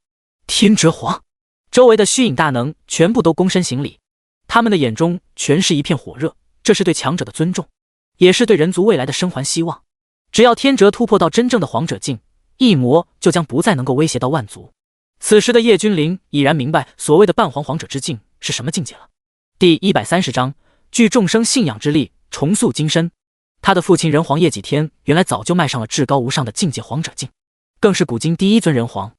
天哲皇，周围的虚影大能全部都躬身行礼，他们的眼中全是一片火热，这是对强者的尊重，也是对人族未来的生还希望。只要天哲突破到真正的皇者境，一魔就将不再能够威胁到万族。此时的叶君临已然明白所谓的半皇者之境是什么境界了。第130章，聚众生信仰之力，重塑金身。他的父亲人皇叶几天原来早就迈上了至高无上的境界皇者境，更是古今第一尊人皇。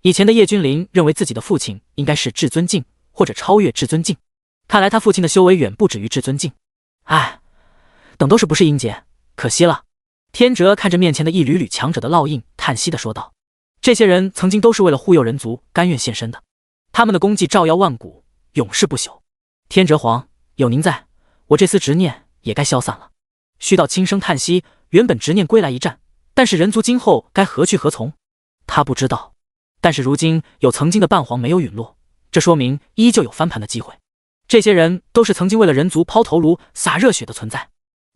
以前的叶君临认为自己的父亲应该是至尊境或者超越至尊境，看来他父亲的修为远不止于至尊境。唉，等都是不是英杰，可惜了。天哲看着面前的一缕缕强者的烙印，叹息地说道：这些人曾经都是为了护佑人族甘愿献身的，他们的功绩照耀万古，永世不朽。天哲皇，有您在，我这丝执念也该消散了。虚道轻声叹息，原本执念归来一战，但是人族今后该何去何从？他不知道。但是如今有曾经的半皇没有陨落，这说明依旧有翻盘的机会。这些人都是曾经为了人族抛头颅洒热血的存在，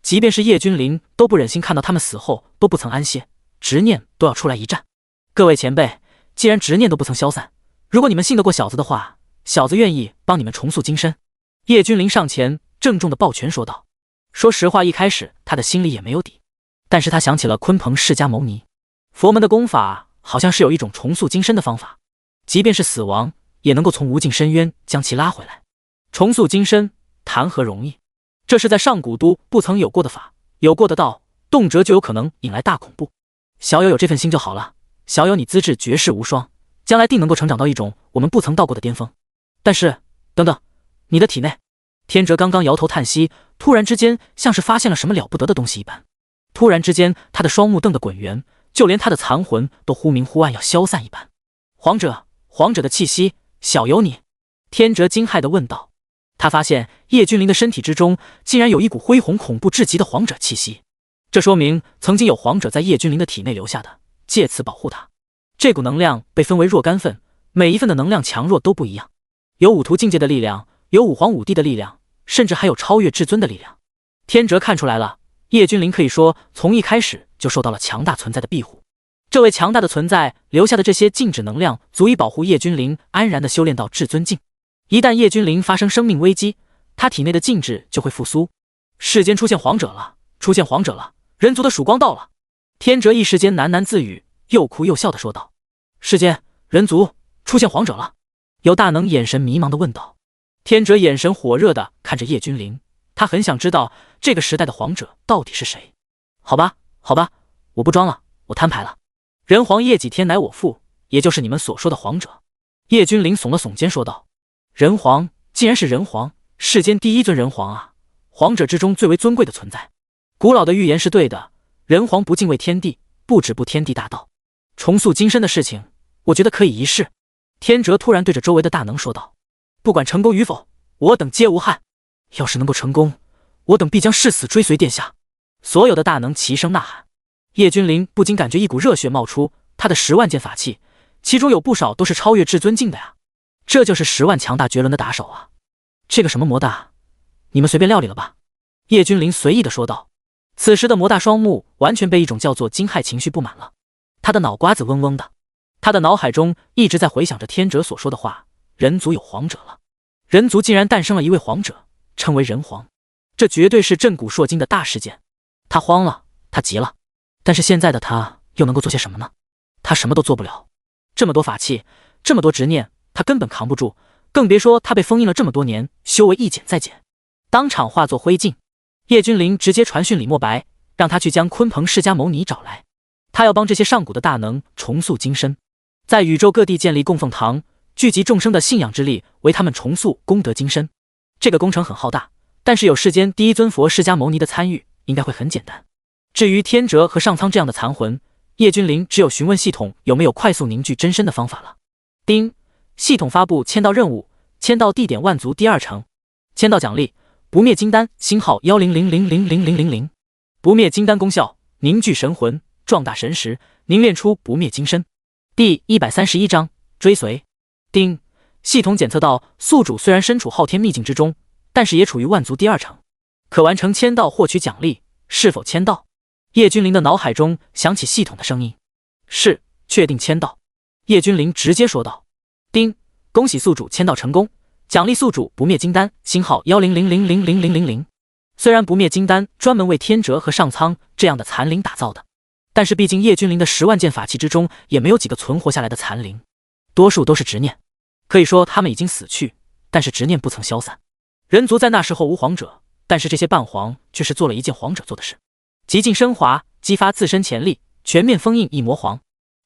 即便是叶君临都不忍心看到他们死后都不曾安歇，执念都要出来一战。各位前辈，既然执念都不曾消散，如果你们信得过小子的话，小子愿意帮你们重塑金身。叶君临上前郑重地抱拳说道。说实话，一开始他的心里也没有底，但是他想起了鲲鹏释迦牟尼，佛门的功法好像是有一种重塑金身的方法，即便是死亡也能够从无尽深渊将其拉回来。重塑金身谈何容易，这是在上古都不曾有过的法，有过的道，动辄就有可能引来大恐怖。小友有这份心就好了，小友你资质绝世无双，将来定能够成长到一种我们不曾到过的巅峰。但是等等，你的体内……天哲刚刚摇头叹息，突然之间像是发现了什么了不得的东西一般，突然之间他的双目瞪得滚圆，就连他的残魂都忽明忽暗要消散一般。皇者，皇者的气息，小有你。天哲惊骇地问道。他发现叶君临的身体之中竟然有一股恢宏恐怖至极的皇者气息，这说明曾经有皇者在叶君临的体内留下的，借此保护他。这股能量被分为若干份，每一份的能量强弱都不一样，有五图境界的力量，有五皇五帝的力量，甚至还有超越至尊的力量。天哲看出来了，叶君临可以说从一开始就受到了强大存在的庇护。这位强大的存在留下的这些静止能量，足以保护叶君临安然地修炼到至尊境。一旦叶君临发生生命危机，他体内的静止就会复苏。世间出现皇者了，出现皇者了，人族的曙光到了。天哲一时间喃喃自语，又哭又笑地说道：世间人族出现皇者了。有大能眼神迷茫地问道。天哲眼神火热地看着叶君临，他很想知道这个时代的皇者到底是谁。好吧，好吧，我不装了，我摊牌了。人皇叶几天乃我父，也就是你们所说的皇者。叶君临耸了耸肩说道。人皇竟然是人皇，世间第一尊人皇啊，皇者之中最为尊贵的存在。古老的预言是对的，人皇不敬畏天地，不止步天地大道，重塑金身的事情，我觉得可以一试。天哲突然对着周围的大能说道。不管成功与否，我等皆无憾。要是能够成功，我等必将誓死追随殿下。所有的大能齐声呐喊。叶君临不禁感觉一股热血冒出，他的10万件法器，其中有不少都是超越至尊境的呀。这就是10万强大绝伦的打手啊！这个什么魔大，你们随便料理了吧？叶君临随意地说道。此时的魔大双目完全被一种叫做惊骇情绪布满了，他的脑瓜子嗡嗡的，他的脑海中一直在回想着天哲所说的话：人族有皇者了，人族竟然诞生了一位皇者，称为人皇，这绝对是震古烁今的大事件。他慌了，他急了，但是现在的他又能够做些什么呢？他什么都做不了，这么多法器，这么多执念，他根本扛不住，更别说他被封印了这么多年，修为一减再减，当场化作灰烬。叶君临直接传讯李墨白，让他去将鲲鹏释迦牟尼找来，他要帮这些上古的大能重塑金身，在宇宙各地建立供奉堂，聚集众生的信仰之力，为他们重塑功德金身。这个工程很浩大，但是有世间第一尊佛释迦牟尼的参与，应该会很简单。至于天哲和上苍这样的残魂，叶君临只有询问系统有没有快速凝聚真身的方法了。丁，系统发布签到任务，签到地点万族第2城，签到奖励不灭金丹，星号1000000000，不灭金丹功效凝聚神魂，壮大神识，凝练出不灭金身。第131章追随。丁，系统检测到宿主虽然身处昊天秘境之中，但是也处于万族第2城，可完成签到获取奖励，是否签到？叶君临的脑海中响起系统的声音。是，确定签到。叶君临直接说道。丁，恭喜宿主签到成功，奖励宿主不灭金丹，星号1000000000。虽然不灭金丹专门为天哲和上苍这样的残灵打造的，但是毕竟叶君临的10万件法器之中也没有几个存活下来的残灵，多数都是执念，可以说他们已经死去，但是执念不曾消散。人族在那时候无皇者，但是这些半皇却是做了一件皇者做的事，极尽升华，激发自身潜力，全面封印一魔皇。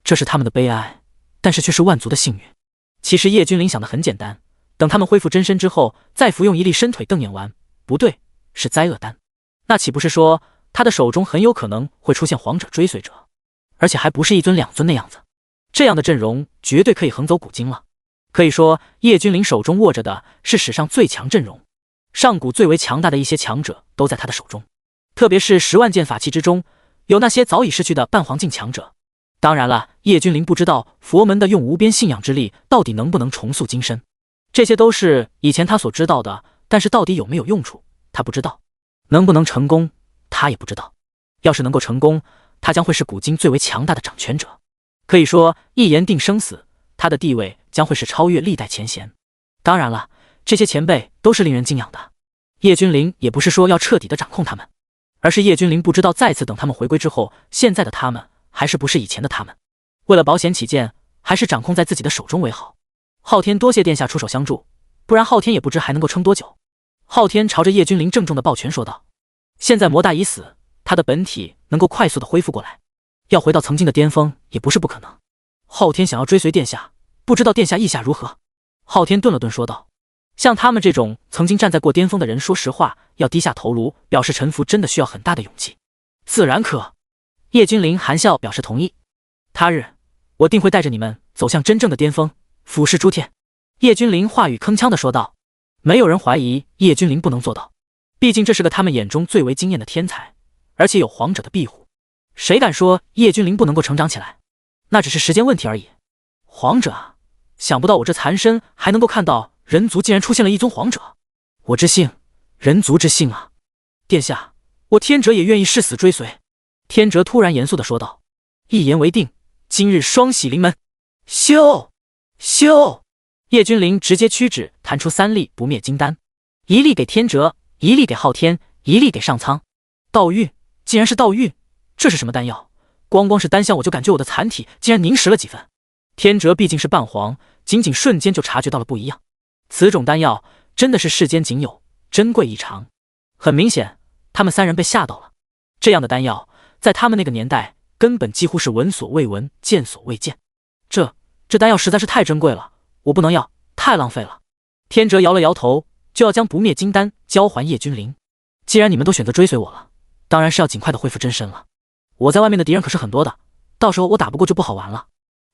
这是他们的悲哀，但是却是万族的幸运。其实叶君临想的很简单，等他们恢复真身之后，再服用一粒伸腿瞪眼丸，不对，是灾厄丹，那岂不是说他的手中很有可能会出现皇者追随者，而且还不是1尊2尊那样子，这样的阵容绝对可以横走古今了。可以说叶君临手中握着的是史上最强阵容，上古最为强大的一些强者都在他的手中，特别是10万件法器之中，有那些早已逝去的半皇境强者。当然了，叶君临不知道佛门的用无边信仰之力到底能不能重塑金身，这些都是以前他所知道的，但是到底有没有用处，他不知道。能不能成功，他也不知道。要是能够成功，他将会是古今最为强大的掌权者，可以说一言定生死，他的地位将会是超越历代前贤。当然了，这些前辈都是令人敬仰的，叶君临也不是说要彻底的掌控他们，而是叶君临不知道再次等他们回归之后，现在的他们还是不是以前的他们。为了保险起见，还是掌控在自己的手中为好。昊天多谢殿下出手相助，不然昊天也不知还能够撑多久。昊天朝着叶君临郑重的抱拳说道。现在魔大已死，他的本体能够快速的恢复过来，要回到曾经的巅峰也不是不可能。昊天想要追随殿下，不知道殿下意下如何？昊天顿了顿说道。像他们这种曾经站在过巅峰的人，说实话，要低下头颅表示臣服，真的需要很大的勇气。自然可。叶君临含笑表示同意。他日我定会带着你们走向真正的巅峰，俯视诸天。叶君临话语铿锵地说道。没有人怀疑叶君临不能做到，毕竟这是个他们眼中最为惊艳的天才，而且有皇者的庇护。谁敢说叶君临不能够成长起来？那只是时间问题而已。皇者啊，想不到我这残身还能够看到人族竟然出现了一尊皇者，我之幸，人族之幸啊！殿下，我天哲也愿意誓死追随。天哲突然严肃地说道。一言为定，今日双喜临门。咻咻！叶君临直接屈指弹出3粒不灭金丹，一粒给天哲，一粒给昊天，一粒给上苍。道运，竟然是道运，这是什么丹药？光是丹香我就感觉我的残体竟然凝实了几分。天哲毕竟是半皇，仅瞬间就察觉到了不一样。此种丹药真的是世间仅有，珍贵异常。很明显，他们3人被吓到了。这样的丹药，在他们那个年代根本几乎是闻所未闻，见所未见。这丹药实在是太珍贵了，我不能要，太浪费了。天哲摇了摇头，就要将不灭金丹交还叶君临。既然你们都选择追随我了，当然是要尽快的恢复真身了。我在外面的敌人可是很多的，到时候我打不过就不好玩了。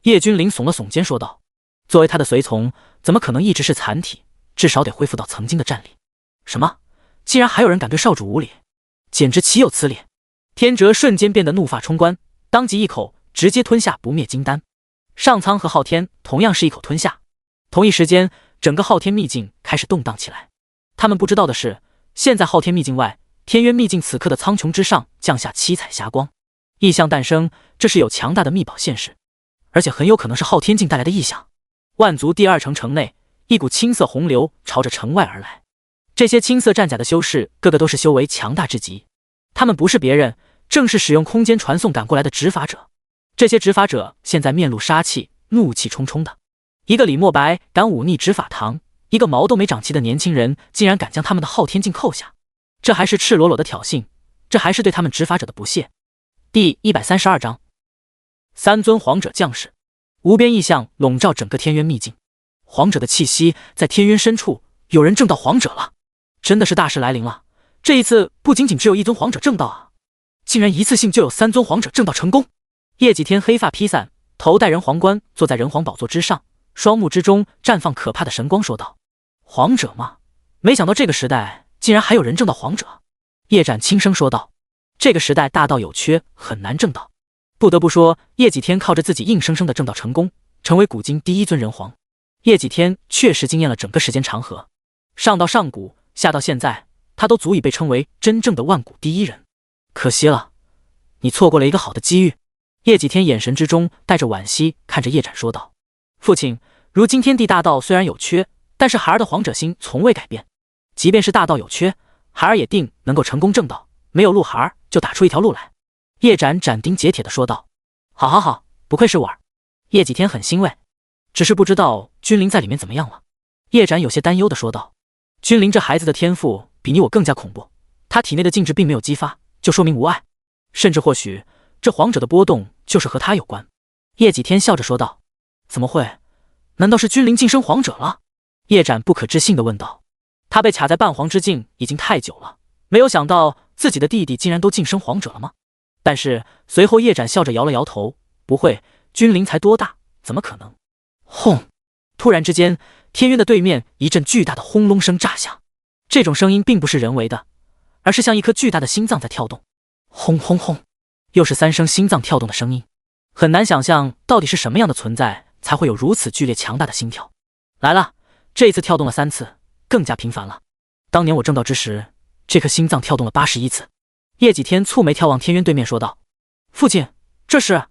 叶君临耸了耸肩说道。作为他的随从，怎么可能一直是残体？至少得恢复到曾经的战力。什么？竟然还有人敢对少主无礼，简直岂有此理！天哲瞬间变得怒发冲冠，当即一口直接吞下不灭金丹。上苍和昊天同样是一口吞下。同一时间，整个昊天秘境开始动荡起来。他们不知道的是，现在昊天秘境外，天渊秘境此刻的苍穹之上降下七彩霞光，异象诞生，这是有强大的秘宝现世，而且很有可能是昊天境带来的异象。万族第2城城内，一股青色洪流朝着城外而来。这些青色战甲的修士，个个都是修为强大至极。他们不是别人，正是使用空间传送赶过来的执法者。这些执法者现在面露杀气，怒气冲冲的。一个李墨白敢忤逆执法堂，一个毛都没长齐的年轻人竟然敢将他们的昊天境扣下，这还是赤裸裸的挑衅，这还是对他们执法者的不屑。第132章，3尊皇者降世，无边异象笼罩整个天渊秘境。皇者的气息在天渊深处，有人证道皇者了，真的是大事来临了。这一次不仅仅只有一尊皇者证道啊，竟然一次性就有3尊皇者证道成功。叶几天黑发披散，头戴人皇冠，坐在人皇宝座之上，双目之中绽放可怕的神光，说道：皇者吗？没想到这个时代竟然还有人证道皇者。叶展轻声说道：这个时代大道有缺，很难证道。不得不说，叶几天靠着自己硬生生的证道成功，成为古今第1尊人皇。叶几天确实惊艳了整个时间长河，上到上古，下到现在，他都足以被称为真正的万古第1人。可惜了，你错过了一个好的机遇。叶几天眼神之中带着惋惜，看着叶展说道：父亲，如今天地大道虽然有缺，但是孩儿的皇者心从未改变。即便是大道有缺，孩儿也定能够成功证道，没有路，孩儿就打出一条路来。叶展斩钉截铁地说道：好好好，不愧是我儿。叶几天很欣慰，只是不知道君临在里面怎么样了。叶展有些担忧地说道：君临这孩子的天赋比你我更加恐怖，他体内的禁制并没有激发，就说明无碍，甚至或许这皇者的波动就是和他有关。叶几天笑着说道：怎么会？难道是君临晋升皇者了？叶展不可置信地问道。他被卡在半皇之境已经太久了，没有想到自己的弟弟竟然都晋升皇者了吗？但是随后叶展笑着摇了摇头：不会，君临才多大，怎么可能？轰！突然之间，天渊的对面一阵巨大的轰隆声炸响，这种声音并不是人为的，而是像一颗巨大的心脏在跳动。轰轰轰！又是3声心脏跳动的声音，很难想象到底是什么样的存在才会有如此剧烈强大的心跳。来了，这一次跳动了3次，更加频繁了。当年我证道之时，这颗心脏跳动了81次。叶几天蹙眉眺望天渊对面说道：父亲，这是？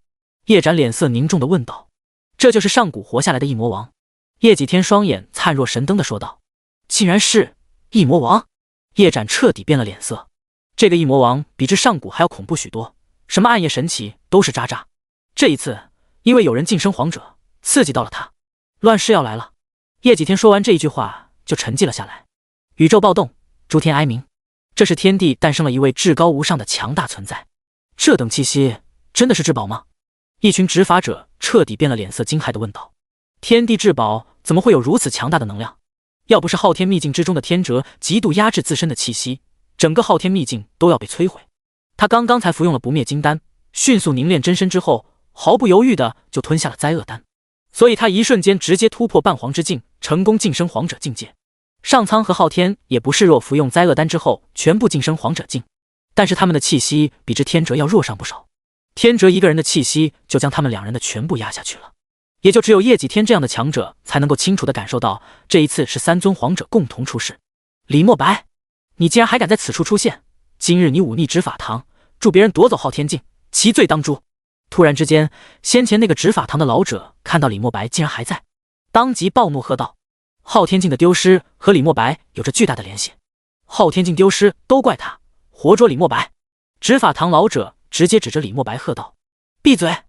叶展脸色凝重地问道。这就是上古活下来的异魔王。叶几天双眼灿若神灯地说道：竟然是异魔王！叶展彻底变了脸色，这个异魔王比之上古还要恐怖许多，什么暗夜神奇都是渣渣。这一次因为有人晋升皇者，刺激到了他，乱世要来了。叶几天说完这一句话就沉寂了下来。宇宙暴动，诸天哀鸣，这是天地诞生了一位至高无上的强大存在。这等气息真的是至宝吗？一群执法者彻底变了脸色，惊骇地问道：天地至宝怎么会有如此强大的能量？要不是昊天秘境之中的天哲极度压制自身的气息，整个昊天秘境都要被摧毁。他刚刚才服用了不灭金丹，迅速凝练真身之后，毫不犹豫的就吞下了灾厄丹。所以他一瞬间直接突破半皇之境，成功晋升皇者境界。上苍和昊天也不示弱，服用灾厄丹之后全部晋升皇者境，但是他们的气息比之天哲要弱上不少。天哲一个人的气息就将他们两人的全部压下去了，也就只有叶几天这样的强者才能够清楚地感受到这一次是三尊皇者共同出世。李墨白，你竟然还敢在此处出现！今日你忤逆执法堂，助别人夺走昊天境，其罪当诛！突然之间，先前那个执法堂的老者看到李墨白竟然还在，当即暴怒喝道：昊天境的丢失和李墨白有着巨大的联系，昊天境丢失都怪他，活捉李墨白！执法堂老者直接指着李墨白喝道：闭嘴！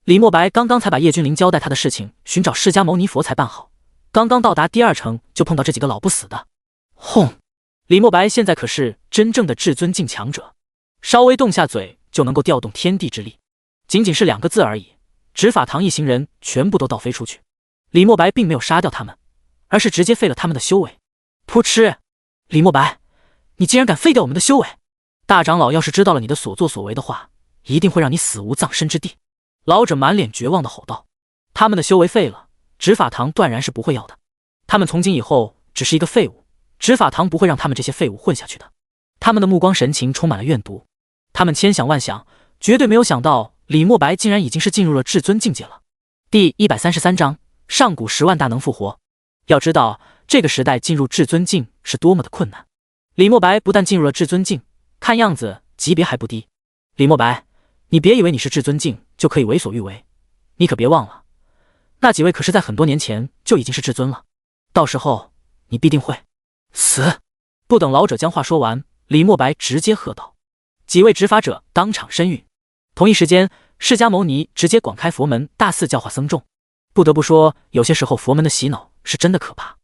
李墨白刚刚才把叶君临交代他的事情寻找释迦牟尼佛才办好，刚刚到达第2城就碰到这几个老不死的。轰！李墨白现在可是真正的至尊境强者，稍微动下嘴就能够调动天地之力，仅仅是2个字而已，执法堂一行人全部都倒飞出去。李墨白并没有杀掉他们，而是直接废了他们的修为。噗嗤！李墨白，你竟然敢废掉我们的修为！大长老要是知道了你的所作所为的话，一定会让你死无葬身之地。老者满脸绝望地吼道：他们的修为废了，执法堂断然是不会要的，他们从今以后只是一个废物，执法堂不会让他们这些废物混下去的。他们的目光神情充满了怨毒，他们千想万想，绝对没有想到李墨白竟然已经是进入了至尊境界了。第133章，上古10万大能复活。要知道这个时代进入至尊境是多么的困难，李墨白不但进入了至尊境，看样子级别还不低。李墨白，你别以为你是至尊境就可以为所欲为，你可别忘了，那几位可是在很多年前就已经是至尊了，到时候你必定会死！不等老者将话说完，李墨白直接喝道。几位执法者当场身陨。同一时间，释迦牟尼直接广开佛门，大肆教化僧众。不得不说，有些时候佛门的洗脑是真的可怕。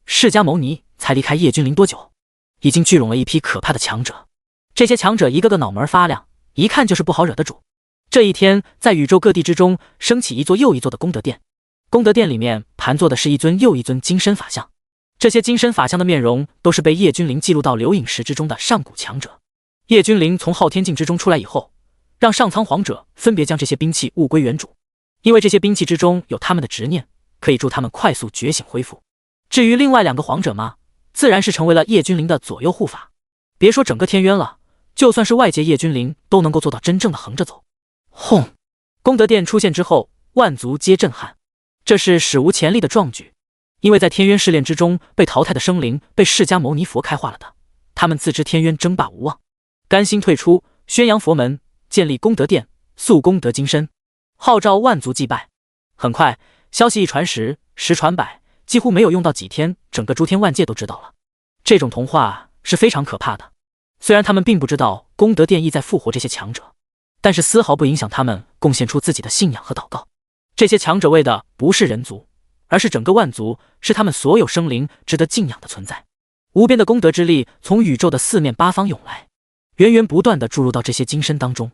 释迦牟尼才离开叶君临多久，已经聚拢了一批可怕的强者，这些强者一个个脑门发亮，一看就是不好惹的主。这一天，在宇宙各地之中升起一座又一座的功德殿，功德殿里面盘坐的是一尊又一尊金身法像，这些金身法像的面容都是被叶君临记录到流影石之中的上古强者。叶君临从昊天境之中出来以后，让上苍皇者分别将这些兵器物归原主，因为这些兵器之中有他们的执念，可以助他们快速觉醒恢复。至于另外2个皇者嘛，自然是成为了叶君临的左右护法。别说整个天渊了，就算是外界叶君临都能够做到真正的横着走。轰！功德殿出现之后，万族皆震撼，这是史无前例的壮举。因为在天渊试炼之中被淘汰的生灵被释迦牟尼佛开化了的，他们自知天渊争霸无望，甘心退出，宣扬佛门，建立功德殿，塑功德金身，号召万族祭拜。很快，消息一传十传百，几乎没有用到几天，整个诸天万界都知道了。这种童话是非常可怕的。虽然他们并不知道功德殿意在复活这些强者，但是丝毫不影响他们贡献出自己的信仰和祷告。这些强者为的不是人族，而是整个万族，是他们所有生灵值得敬仰的存在。无边的功德之力从宇宙的四面八方涌来，源源不断地注入到这些金身当中。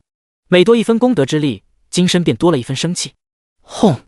每多一分功德之力，金身便多了一分生气。轰！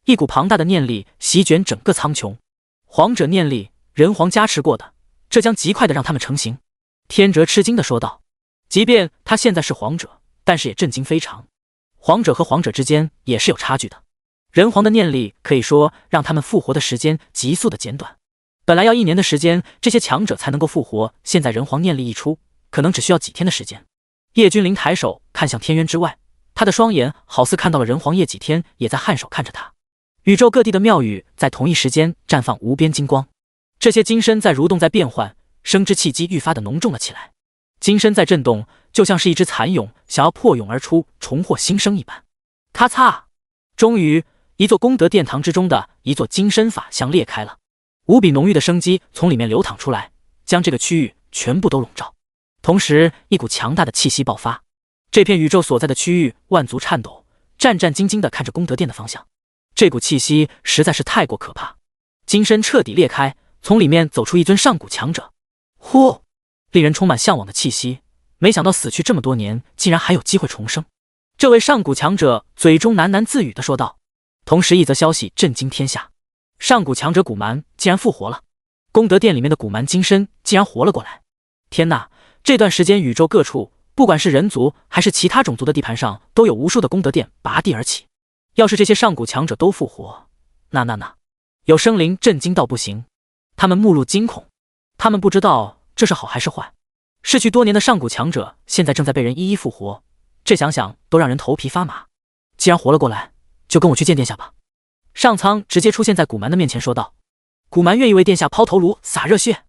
一股庞大的念力席卷整个苍穹，皇者念力，人皇加持过的，这将极快地让他们成型。天哲吃惊地说道。即便他现在是皇者，但是也震惊非常。皇者和皇者之间也是有差距的，人皇的念力可以说让他们复活的时间急速的减短。本来要1年的时间，这些强者才能够复活，现在人皇念力一出，可能只需要几天的时间。叶君临抬手看向天渊之外，他的双眼好似看到了人皇叶几天也在颔首看着他。宇宙各地的庙宇在同一时间绽放无边金光，这些金身在蠕动，在变换，生之气机愈发的浓重了起来。金身在震动，就像是一只蚕蛹想要破蛹而出，重获新生一般。咔嚓！终于，一座功德殿堂之中的一座金身法像裂开了，无比浓郁的生机从里面流淌出来，将这个区域全部都笼罩。同时，一股强大的气息爆发，这片宇宙所在的区域万族颤抖，战战兢兢地看着功德殿的方向。这股气息实在是太过可怕，金身彻底裂开，从里面走出一尊上古强者。呼！令人充满向往的气息，没想到死去这么多年，竟然还有机会重生。这位上古强者嘴中喃喃自语地说道。同时，一则消息震惊天下：上古强者古蛮竟然复活了，功德殿里面的古蛮金身竟然活了过来。天哪！这段时间宇宙各处，不管是人族还是其他种族的地盘上，都有无数的功德殿拔地而起。要是这些上古强者都复活，那，有生灵震惊到不行，他们目露惊恐，他们不知道这是好还是坏。逝去多年的上古强者现在正在被人一一复活，这想想都让人头皮发麻。既然活了过来，就跟我去见殿下吧。上苍直接出现在古蛮的面前说道。古蛮愿意为殿下抛头颅洒热血。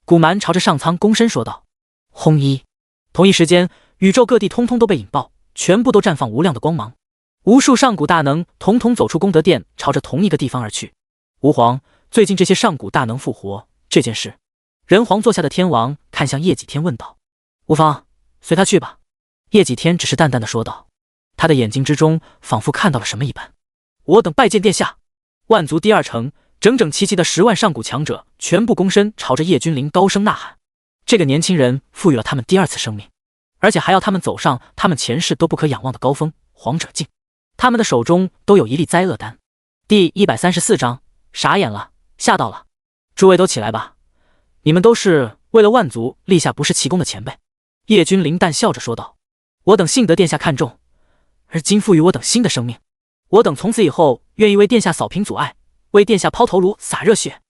古蛮朝着上苍躬身说道。轰一！同一时间，宇宙各地通通都被引爆，全部都绽放无量的光芒。无数上古大能统统走出功德殿，朝着同一个地方而去。吾皇，最近这些上古大能复活这件事，人皇座下的天王看向叶几天问道。无妨，随他去吧。叶几天只是淡淡的说道，他的眼睛之中仿佛看到了什么一般。我等拜见殿下。万族第二城整整齐齐的10万上古强者全部躬身朝着叶君临高声呐喊。这个年轻人赋予了他们第二次生命，而且还要他们走上他们前世都不可仰望的高峰皇者境。他们的手中都有一粒灾厄丹。第134章，傻眼了，吓到了。诸位都起来吧，你们都是为了万族立下不世奇功的前辈。叶君临淡笑着说道。我等幸得殿下看重，而今赋予我等新的生命，我等从此以后愿意为殿下扫平阻碍，为殿下抛头颅洒热血。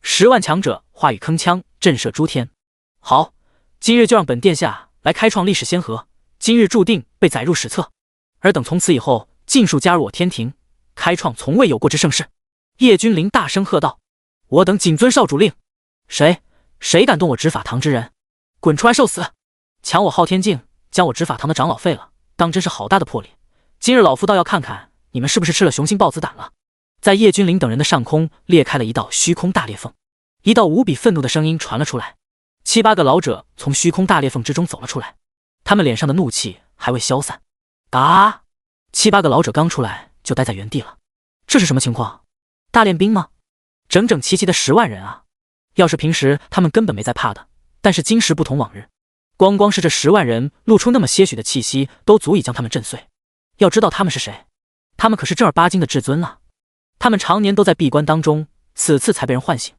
10万强者话语铿锵，震慑诸天。好，今日就让本殿下来开创历史先河，今日注定被载入史册，尔等从此以后尽数加入我天庭，开创从未有过之盛世。叶君临大声喝道。我等谨遵少主令，谁敢动我执法堂之人，滚出来受死！抢我昊天镜，将我执法堂的长老废了，当真是好大的魄力。今日老夫倒要看看你们是不是吃了雄心豹子胆了。在叶君临等人的上空裂开了一道虚空大裂缝，一道无比愤怒的声音传了出来。7、8个老者从虚空大裂缝之中走了出来，他们脸上的怒气还未消散。啊！7、8个老者刚出来就待在原地了。这是什么情况？大练兵吗？整整齐齐的10万人啊！要是平时他们根本没在怕的，但是今时不同往日，光是这10万人露出那么些许的气息，都足以将他们震碎。要知道他们是谁？他们可是正儿八经的至尊啊！他们常年都在闭关当中，此次才被人唤醒。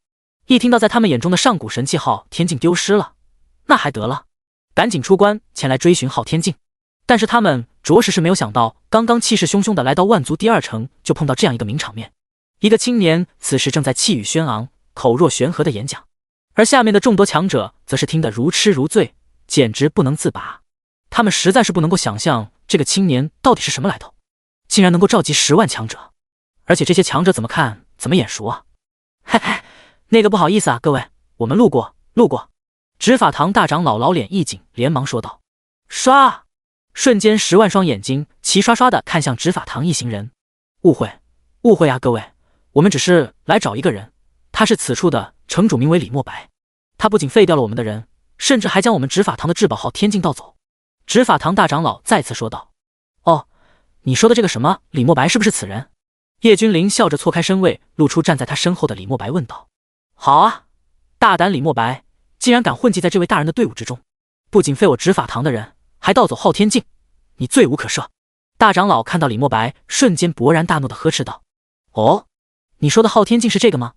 一听到在他们眼中的上古神器昊天镜丢失了，那还得了，赶紧出关前来追寻昊天镜。但是他们着实是没有想到，刚刚气势汹汹的来到万族第二城，就碰到这样一个名场面。一个青年此时正在气宇轩昂、口若悬河的演讲，而下面的众多强者则是听得如痴如醉，简直不能自拔。他们实在是不能够想象这个青年到底是什么来头，竟然能够召集10万强者，而且这些强者怎么看怎么眼熟啊！嘿嘿，那个不好意思啊，各位，我们路过。执法堂大长老老脸一紧，连忙说道。唰！瞬间10万双眼睛齐刷刷的看向执法堂一行人。误会啊，各位，我们只是来找一个人，他是此处的城主，名为李墨白。他不仅废掉了我们的人，甚至还将我们执法堂的至宝昊天镜盗走。执法堂大长老再次说道。哦，你说的这个什么李墨白是不是此人？叶君临笑着错开身位，露出站在他身后的李墨白问道。好啊，大胆李墨白，竟然敢混迹在这位大人的队伍之中，不仅废我执法堂的人，还盗走昊天镜，你罪无可赦！大长老看到李墨白，瞬间勃然大怒的呵斥道。哦，你说的昊天镜是这个吗？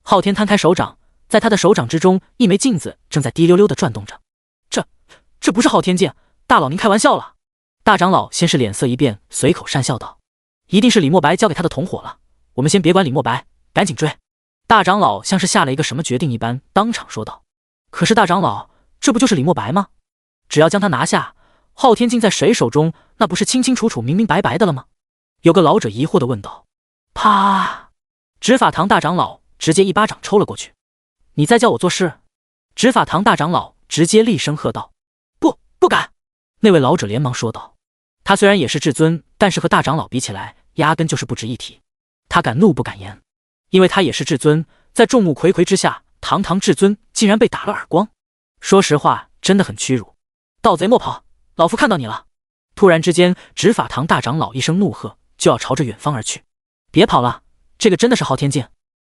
昊天摊开手掌，在他的手掌之中，一枚镜子正在滴溜溜的转动着。这不是昊天镜，大佬您开玩笑了！大长老先是脸色一变，随口讪笑道。一定是李墨白交给他的同伙了，我们先别管李墨白，赶紧追！大长老像是下了一个什么决定一般，当场说道。可是大长老，这不就是李墨白吗？只要将他拿下，昊天镜在谁手中，那不是清清楚楚、明明白白的了吗？有个老者疑惑地问道。啪！执法堂大长老直接一巴掌抽了过去。你再叫我做事！执法堂大长老直接厉声喝道。不敢！那位老者连忙说道。他虽然也是至尊，但是和大长老比起来，压根就是不值一提。他敢怒不敢言，因为他也是至尊，在众目睽睽之下，堂堂至尊竟然被打了耳光。说实话，真的很屈辱。盗贼莫跑，老夫看到你了！突然之间，执法堂大长老一声怒喝，就要朝着远方而去。别跑了，这个真的是昊天镜！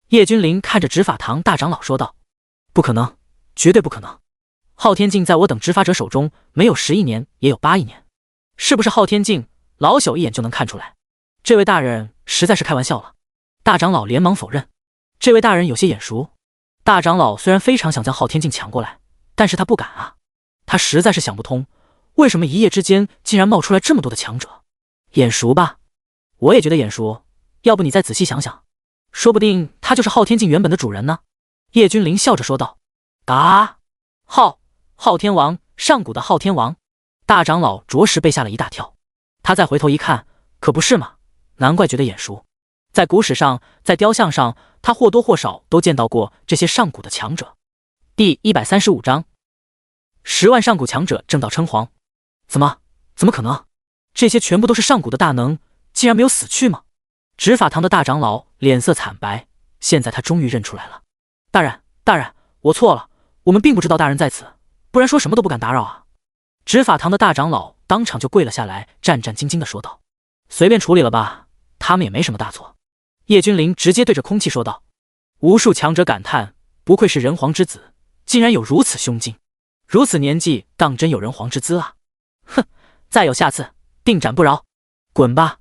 叶君临看着执法堂大长老说道。不可能，绝对不可能！昊天镜在我等执法者手中，没有10亿年，也有8亿年。是不是昊天镜，老朽一眼就能看出来。这位大人实在是开玩笑了。大长老连忙否认。这位大人有些眼熟。大长老虽然非常想将昊天镜抢过来，但是他不敢啊。他实在是想不通，为什么一夜之间竟然冒出来这么多的强者。眼熟吧？我也觉得眼熟，要不你再仔细想想。说不定他就是昊天境原本的主人呢。叶君临笑着说道。啊，昊天王，上古的昊天王。大长老着实被吓了一大跳，他再回头一看，可不是嘛，难怪觉得眼熟。在古史上，在雕像上，他或多或少都见到过这些上古的强者。第135章，10万上古强者正道称皇。怎么可能？这些全部都是上古的大能，竟然没有死去吗？执法堂的大长老脸色惨白，现在他终于认出来了。大人，我错了，我们并不知道大人在此，不然说什么都不敢打扰啊。执法堂的大长老当场就跪了下来，战战兢兢地说道：“随便处理了吧，他们也没什么大错。”叶君临直接对着空气说道。无数强者感叹，不愧是人皇之子，竟然有如此胸襟，如此年纪当真有人皇之姿啊！哼，再有下次，定斩不饶！滚吧！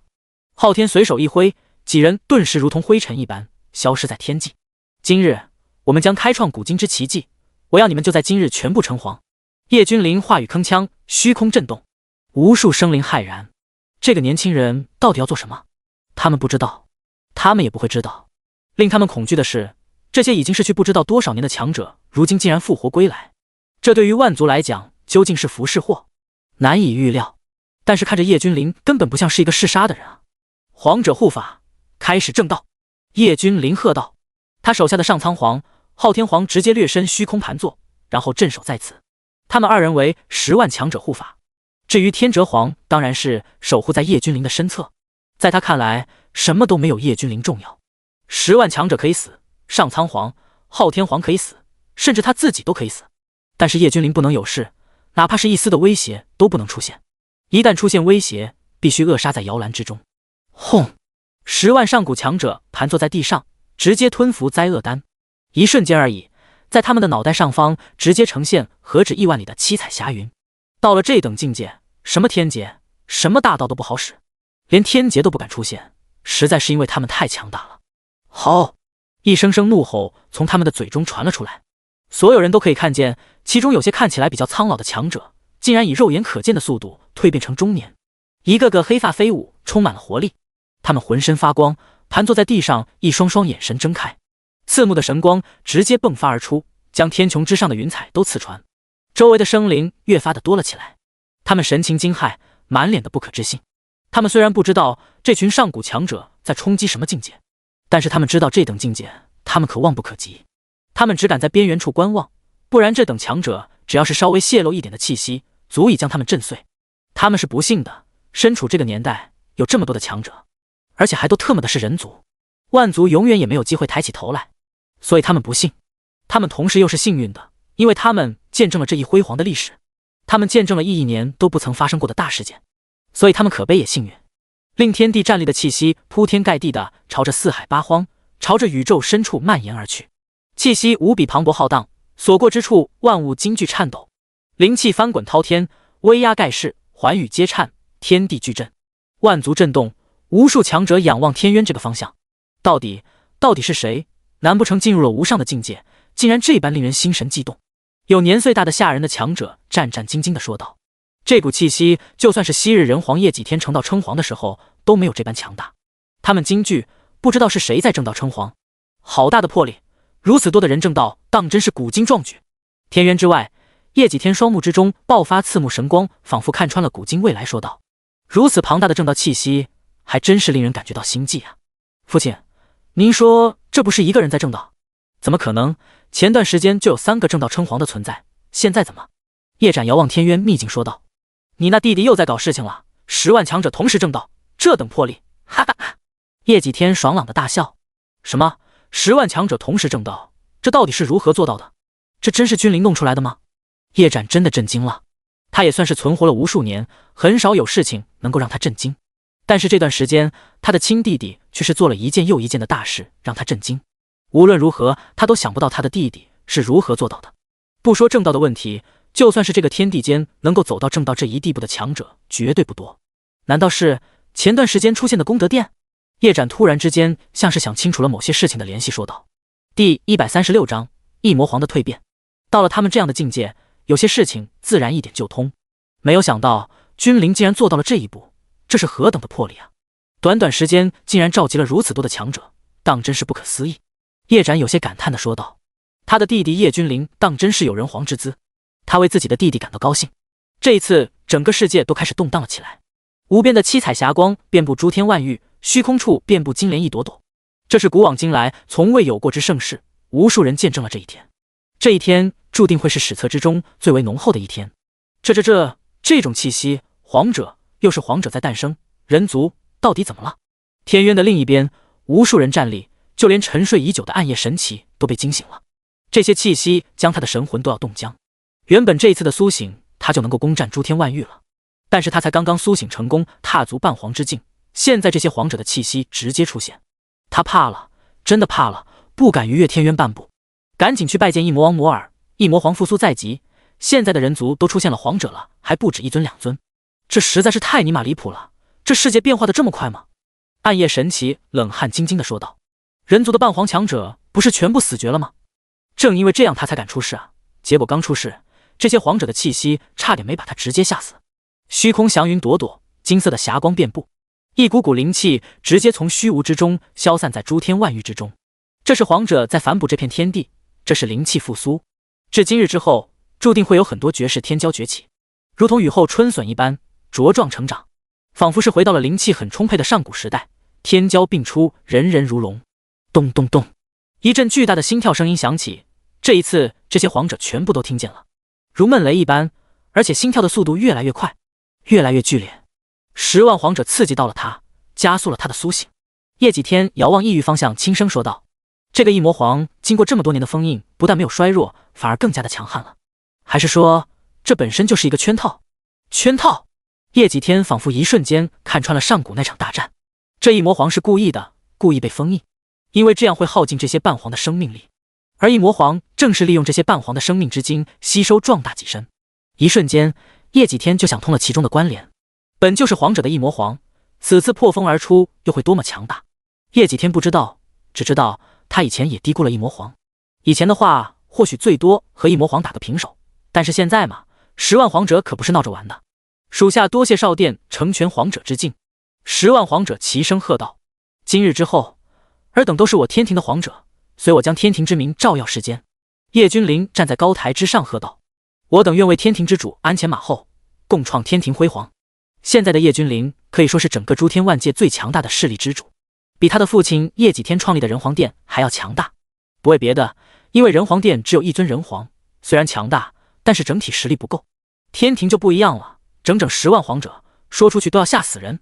昊天随手一挥，几人顿时如同灰尘一般消失在天际。今日我们将开创古今之奇迹，我要你们就在今日全部称皇！叶君临话语铿锵，虚空震动，无数生灵骇然。这个年轻人到底要做什么？他们不知道，他们也不会知道。令他们恐惧的是，这些已经逝去不知道多少年的强者，如今竟然复活归来。这对于万族来讲，究竟是福是祸，难以预料。但是看着叶君临，根本不像是一个嗜杀的人啊！皇者护法，开始正道！叶君临喝道。他手下的上苍皇、昊天皇直接掠身虚空盘坐，然后镇守在此。他们二人为10万强者护法。至于天哲皇，当然是守护在叶君临的身侧。在他看来，什么都没有叶君临重要。10万强者可以死，上苍皇、昊天皇可以死，甚至他自己都可以死。但是叶君临不能有事，哪怕是一丝的威胁都不能出现。一旦出现威胁，必须扼杀在摇篮之中。轰！10万上古强者盘坐在地上，直接吞服灾厄丹。一瞬间而已，在他们的脑袋上方直接呈现何止亿万里的七彩霞云。到了这等境界，什么天劫，什么大道都不好使，连天劫都不敢出现，实在是因为他们太强大了。吼！一声声怒吼从他们的嘴中传了出来。所有人都可以看见，其中有些看起来比较苍老的强者，竟然以肉眼可见的速度蜕变成中年，一个个黑发飞舞，充满了活力。他们浑身发光，盘坐在地上，一双双眼神睁开，刺目的神光直接迸发而出，将天穹之上的云彩都刺穿。周围的生灵越发的多了起来，他们神情惊骇，满脸的不可置信。他们虽然不知道这群上古强者在冲击什么境界，但是他们知道这等境界他们可望不可及。他们只敢在边缘处观望，不然这等强者只要是稍微泄露一点的气息，足以将他们震碎。他们是不幸的，身处这个年代有这么多的强者，而且还都特么的是人族，万族永远也没有机会抬起头来。所以他们不幸，他们同时又是幸运的，因为他们见证了这一辉煌的历史，他们见证了亿年都不曾发生过的大事件，所以他们可悲也幸运。令天地站立的气息铺天盖地的朝着四海八荒，朝着宇宙深处蔓延而去，气息无比磅礴浩荡，所过之处万物惊惧颤抖，灵气翻滚滔天，威压盖世，寰宇皆颤，天地巨震，万族震动，无数强者仰望天渊这个方向。到底是谁？难不成进入了无上的境界，竟然这般令人心神悸动？有年岁大的吓人的强者战战兢兢地说道。这股气息就算是昔日人皇叶几天成道称皇的时候都没有这般强大。他们惊惧，不知道是谁在正道称皇。好大的魄力，如此多的人正道，当真是古今壮举。天渊之外，叶几天双目之中爆发刺目神光，仿佛看穿了古今未来，说道：如此庞大的正道气息，还真是令人感觉到心悸啊。父亲，您说这不是一个人在正道？怎么可能？前段时间就有3个正道称皇的存在，现在怎么？叶斩遥望天渊，秘境说道：你那弟弟又在搞事情了，10万强者同时正道，这等魄力，哈哈哈！叶几天爽朗的大笑。什么？10万强者同时正道，这到底是如何做到的？这真是君临弄出来的吗？叶斩真的震惊了。他也算是存活了无数年，很少有事情能够让他震惊。但是这段时间，他的亲弟弟却是做了一件又一件的大事，让他震惊。无论如何，他都想不到他的弟弟是如何做到的。不说正道的问题，就算是这个天地间能够走到正道这一地步的强者，绝对不多。难道是前段时间出现的功德殿？叶斩突然之间像是想清楚了某些事情的联系，说道。第136章异魔皇的蜕变。到了他们这样的境界，有些事情自然一点就通。没有想到君临竟然做到了这一步，这是何等的魄力啊！短短时间竟然召集了如此多的强者，当真是不可思议。叶展有些感叹地说道：“他的弟弟叶君临当真是有人皇之姿。”他为自己的弟弟感到高兴。这一次，整个世界都开始动荡了起来，无边的七彩霞光遍布诸天万域，虚空处遍布金莲一朵朵。这是古往今来从未有过之盛世，无数人见证了这一天。这一天注定会是史册之中最为浓厚的一天。这种气息，皇者又是皇者在诞生，人族到底怎么了？天渊的另一边，无数人站立，就连沉睡已久的暗夜神奇都被惊醒了。这些气息将他的神魂都要冻僵。原本这一次的苏醒，他就能够攻占诸天万域了，但是他才刚刚苏醒成功，踏足半皇之境，现在这些皇者的气息直接出现，他怕了，真的怕了，不敢逾越天渊半步，赶紧去拜见一魔王摩尔。一魔皇复苏在即，现在的人族都出现了皇者了，还不止一尊两尊，这实在是太尼玛离谱了，这世界变化的这么快吗？暗夜神奇冷汗津津地说道：“人族的半皇强者不是全部死绝了吗？正因为这样他才敢出世啊，结果刚出世，这些皇者的气息差点没把他直接吓死。”虚空祥云朵朵，金色的霞光遍布，一股股灵气直接从虚无之中消散在诸天万域之中。这是皇者在反哺这片天地，这是灵气复苏。至今日之后，注定会有很多绝世天骄崛起，如同雨后春笋一般茁壮成长，仿佛是回到了灵气很充沛的上古时代，天骄并出，人人如龙。咚咚咚，一阵巨大的心跳声音响起，这一次这些皇者全部都听见了，如闷雷一般，而且心跳的速度越来越快，越来越剧烈。10万皇者刺激到了他，加速了他的苏醒。叶几天遥望异域方向，轻声说道：“这个异魔皇经过这么多年的封印，不但没有衰弱，反而更加的强悍了。还是说，这本身就是一个圈套？”圈套？叶几天仿佛一瞬间看穿了上古那场大战。这异魔皇是故意的，故意被封印，因为这样会耗尽这些半皇的生命力。而异魔皇正是利用这些半皇的生命之精，吸收壮大己身。一瞬间，叶几天就想通了其中的关联。本就是皇者的异魔皇，此次破风而出，又会多么强大？叶几天不知道，只知道他以前也低估了异魔皇。以前的话，或许最多和异魔皇打个平手，但是现在嘛，10万皇者可不是闹着玩的。属下多谢少殿成全皇者之境。10万皇者齐声喝道：“今日之后，尔等都是我天庭的皇者，随我将天庭之名照耀世间。”叶君临站在高台之上喝道：“我等愿为天庭之主鞍前马后，共创天庭辉煌。”现在的叶君临可以说是整个诸天万界最强大的势力之主，比他的父亲叶几天创立的人皇殿还要强大。不为别的，因为人皇殿只有一尊人皇，虽然强大，但是整体实力不够。天庭就不一样了，整整10万皇者，说出去都要吓死人。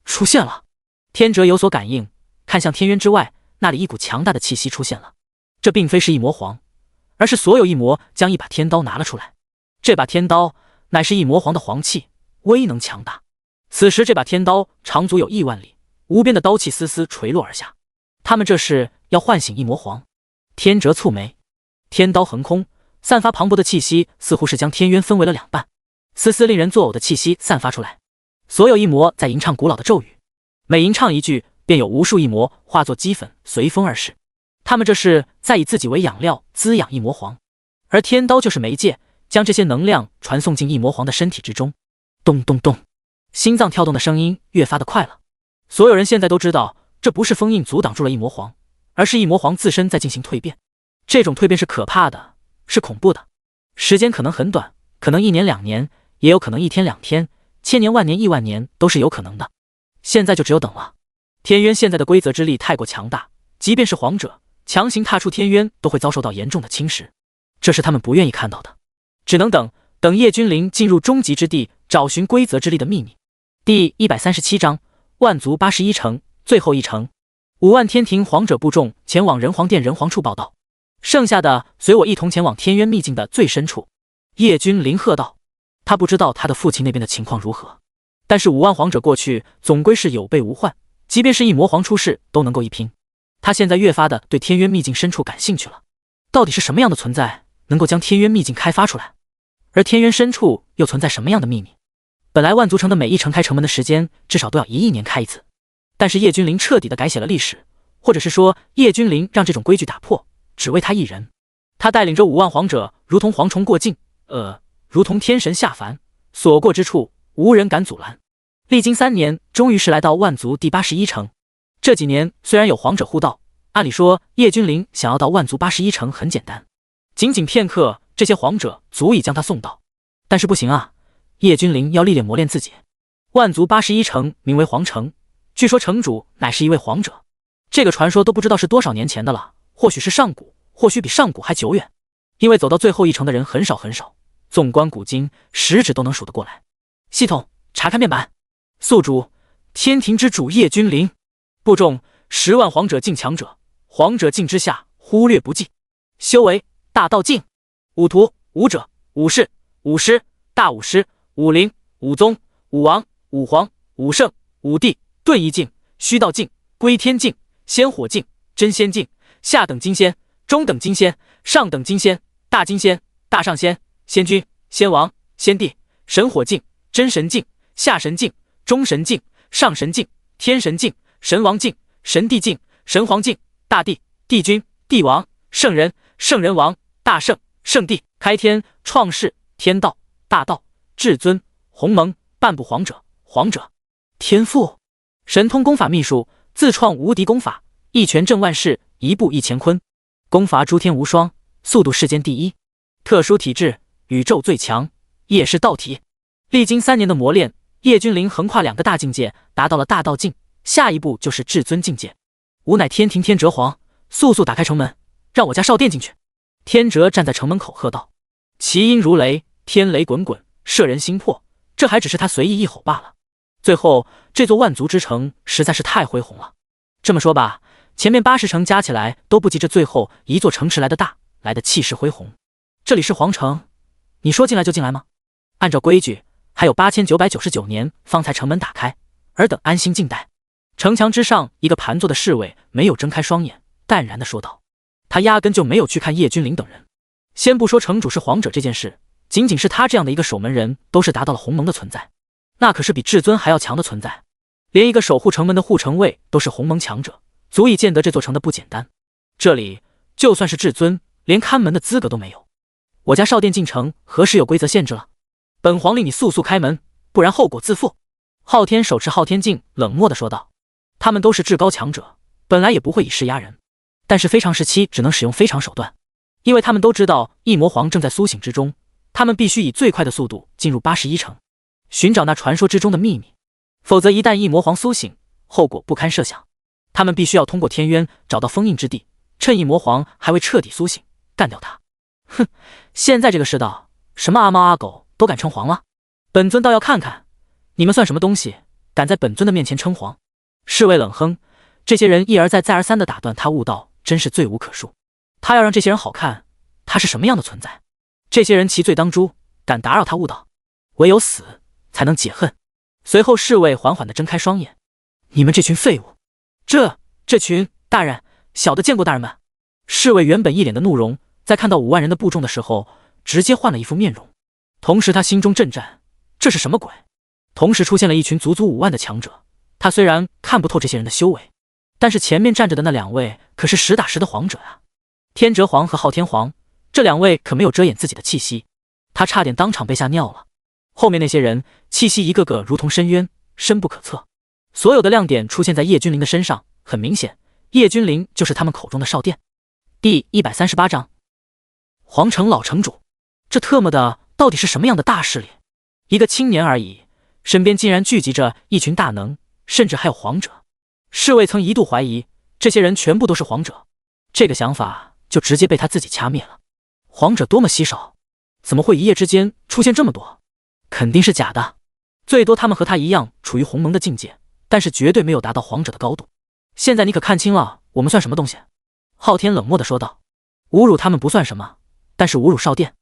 出现了！天哲有所感应，看向天渊之外，那里一股强大的气息出现了。这并非是异魔皇，而是所有异魔将一把天刀拿了出来。这把天刀乃是异魔皇的皇器，威能强大。此时这把天刀长足有1万里，无边的刀气丝丝垂落而下。他们这是要唤醒异魔皇。天哲蹙眉，天刀横空，散发磅礴的气息，似乎是将天渊分为了2半。丝丝令人作呕的气息散发出来，所有异魔在吟唱古老的咒语，每吟唱一句，便有无数异魔化作齑粉随风而逝。他们这是在以自己为养料滋养异魔皇，而天刀就是媒介，将这些能量传送进异魔皇的身体之中。咚咚咚，心脏跳动的声音越发的快了。所有人现在都知道，这不是封印阻挡住了异魔皇，而是异魔皇自身在进行蜕变。这种蜕变是可怕的，是恐怖的，时间可能很短，可能1年2年，也有可能1天2天，千年万年亿万年都是有可能的。现在就只有等了。天渊现在的规则之力太过强大，即便是皇者强行踏出天渊，都会遭受到严重的侵蚀，这是他们不愿意看到的。只能等叶君临进入终极之地，找寻规则之力的秘密。第137章万族81城，最后一城。5万天庭皇者部众前往人皇殿人皇处报道，剩下的随我一同前往天渊秘境的最深处。叶君临喝道。他不知道他的父亲那边的情况如何，但是5万皇者过去总归是有备无患，即便是一魔皇出世都能够一拼。他现在越发的对天渊秘境深处感兴趣了，到底是什么样的存在能够将天渊秘境开发出来？而天渊深处又存在什么样的秘密？本来万族城的每一城开城门的时间至少都要1亿年开一次，但是叶君临彻底的改写了历史，或者是说叶君临让这种规矩打破，只为他一人。他带领着5万皇者如同蝗虫过境，如同天神下凡，所过之处无人敢阻拦。历经3年，终于是来到万族第81城。这几年虽然有皇者护道，按理说，叶君临想要到万族81城很简单，仅仅片刻，这些皇者足以将他送到。但是不行啊，叶君临要历练磨练自己。万族81城名为皇城，据说城主乃是一位皇者。这个传说都不知道是多少年前的了，或许是上古，或许比上古还久远。因为走到最后一城的人很少很少，纵观古今，10指都能数得过来。系统查看面板，宿主天庭之主叶君临，部众10万皇者境强者，皇者境之下忽略不计，修为大道境，武徒、武者、武士、武师、大武师、武灵、武宗、武王、武皇、武圣、武帝、遁意境、虚道境、归天境、仙火境、真仙境、下等金仙、中等金仙、上等金仙、大金仙、大上仙、仙君、仙王、仙帝、神火境、真神境、下神境、中神境、上神境、天神境、神王境、神帝境、神皇境、大帝、帝君、帝王、圣人、圣人王、大圣、圣帝、开天、创世、天道、大道、至尊、鸿蒙、半部皇者、皇者、天赋、神通功法秘术，自创无敌功法，一拳震万世，一步一乾坤，功法诸天无双，速度世间第一，特殊体质，宇宙最强，叶氏道体。历经3年的磨练，叶君临横跨2个大境界，达到了大道境，下一步就是至尊境界。吾乃天庭天哲皇，速速打开城门，让我家少殿进去。天哲站在城门口喝道，其音如雷，天雷滚滚，摄人心魄。这还只是他随意一吼罢了。最后，这座万族之城实在是太恢宏了。这么说吧，前面80城加起来都不及这最后一座城池来的大，来的气势恢宏。这里是皇城，你说进来就进来吗？按照规矩，还有8999年方才城门打开，尔等安心静待。城墙之上，一个盘坐的侍卫没有睁开双眼，淡然地说道。他压根就没有去看叶君临等人。先不说城主是皇者这件事，仅仅是他这样的一个守门人，都是达到了鸿蒙的存在，那可是比至尊还要强的存在。连一个守护城门的护城卫都是鸿蒙强者，足以见得这座城的不简单。这里就算是至尊，连看门的资格都没有。我家少殿进城何时有规则限制了？本皇令你速速开门，不然后果自负。昊天手持昊天镜冷漠地说道。他们都是至高强者，本来也不会以势压人，但是非常时期只能使用非常手段，因为他们都知道异魔皇正在苏醒之中，他们必须以最快的速度进入81城，寻找那传说之中的秘密，否则一旦异魔皇苏醒，后果不堪设想。他们必须要通过天渊找到封印之地，趁异魔皇还未彻底苏醒，干掉他。哼，现在这个世道，什么阿猫阿狗都敢称皇了，本尊倒要看看你们算什么东西，敢在本尊的面前称皇。侍卫冷哼，这些人一而再再而三地打断他悟道，真是罪无可恕。他要让这些人好看，他是什么样的存在？这些人其罪当诛，敢打扰他悟道，唯有死才能解恨。随后侍卫缓缓地睁开双眼，你们这群废物！这群大人，小的见过大人们。侍卫原本一脸的怒容，在看到5万人的部众的时候，直接换了一副面容。同时他心中震颤，这是什么鬼？同时出现了一群足足5万的强者。他虽然看不透这些人的修为，但是前面站着的那2位可是实打实的皇者啊！天哲皇和昊天皇，这2位可没有遮掩自己的气息，他差点当场被吓尿了。后面那些人气息一个个如同深渊，深不可测。所有的亮点出现在叶君临的身上，很明显，叶君临就是他们口中的少殿。第138章，皇城老城主，这特么的到底是什么样的大势力？一个青年而已，身边竟然聚集着一群大能，甚至还有皇者。侍卫曾一度怀疑这些人全部都是皇者，这个想法就直接被他自己掐灭了。皇者多么稀少，怎么会一夜之间出现这么多？肯定是假的，最多他们和他一样处于鸿蒙的境界，但是绝对没有达到皇者的高度。现在你可看清了我们算什么东西？昊天冷漠地说道。侮辱他们不算什么，但是侮辱少殿，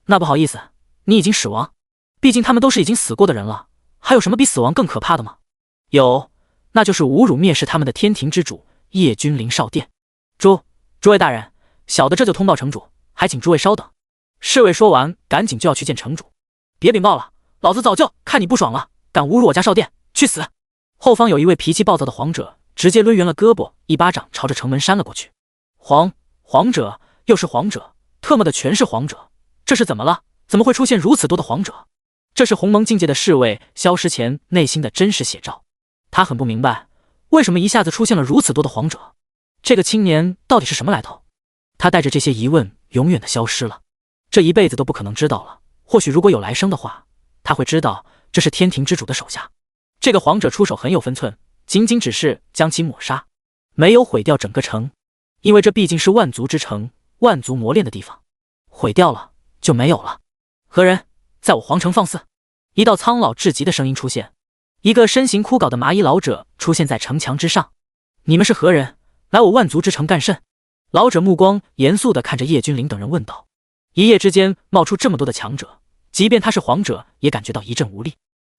那不好意思，你已经死亡。毕竟他们都是已经死过的人了，还有什么比死亡更可怕的吗？有，那就是侮辱蔑视他们的天庭之主叶君临少殿。诸位大人，小的这就通报城主，还请诸位稍等。侍卫说完，赶紧就要去见城主。别禀报了，老子早就看你不爽了，敢侮辱我家少殿，去死！后方有一位脾气暴躁的皇者，直接抡圆了胳膊，一巴掌朝着城门扇了过去。皇者，又是皇者，特么的全是皇者，这是怎么了？怎么会出现如此多的皇者？这是鸿蒙境界的侍卫消失前内心的真实写照。他很不明白，为什么一下子出现了如此多的皇者。这个青年到底是什么来头？他带着这些疑问永远的消失了，这一辈子都不可能知道了。或许如果有来生的话，他会知道这是天庭之主的手下。这个皇者出手很有分寸，仅仅只是将其抹杀，没有毁掉整个城，因为这毕竟是万族之城，万族磨练的地方，毁掉了就没有了。何人在我皇城放肆？一道苍老至极的声音出现，一个身形枯槁的麻衣老者出现在城墙之上。你们是何人？来我万族之城干甚？老者目光严肃地看着叶君临等人问道。一夜之间冒出这么多的强者，即便他是皇者也感觉到一阵无力，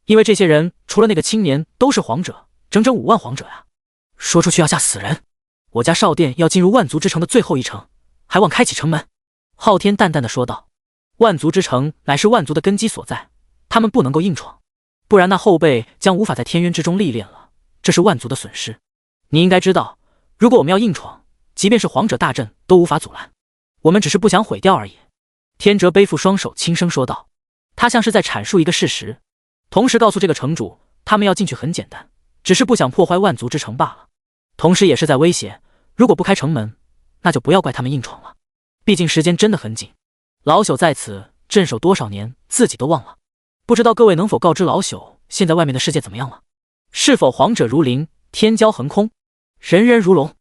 因为这些人除了那个青年都是皇者，整整5万皇者啊！说出去要吓死人！我家少殿要进入万族之城的最后一城，还望开启城门。昊天淡淡的说道。万族之城乃是万族的根基所在，他们不能够硬闯，不然那后辈将无法在天渊之中历练了，这是万族的损失。你应该知道，如果我们要硬闯，即便是皇者大阵都无法阻拦，我们只是不想毁掉而已。天哲背负双手轻声说道，他像是在阐述一个事实，同时告诉这个城主，他们要进去很简单，只是不想破坏万族之城罢了，同时也是在威胁，如果不开城门，那就不要怪他们硬闯了，毕竟时间真的很紧。老朽在此镇守多少年，自己都忘了，不知道各位能否告知老朽，现在外面的世界怎么样了？是否皇者如林，天骄横空，人人如龙？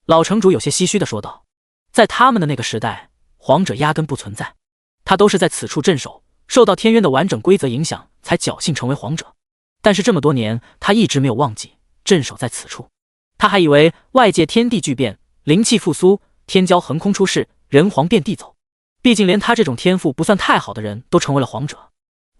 老城主有些唏嘘地说道，在他们的那个时代，皇者压根不存在，他都是在此处镇守，受到天渊的完整规则影响，才侥幸成为皇者。但是这么多年，他一直没有忘记镇守在此处。他还以为外界天地巨变，灵气复苏，天骄横空出世，人皇遍地走。毕竟连他这种天赋不算太好的人都成为了皇者，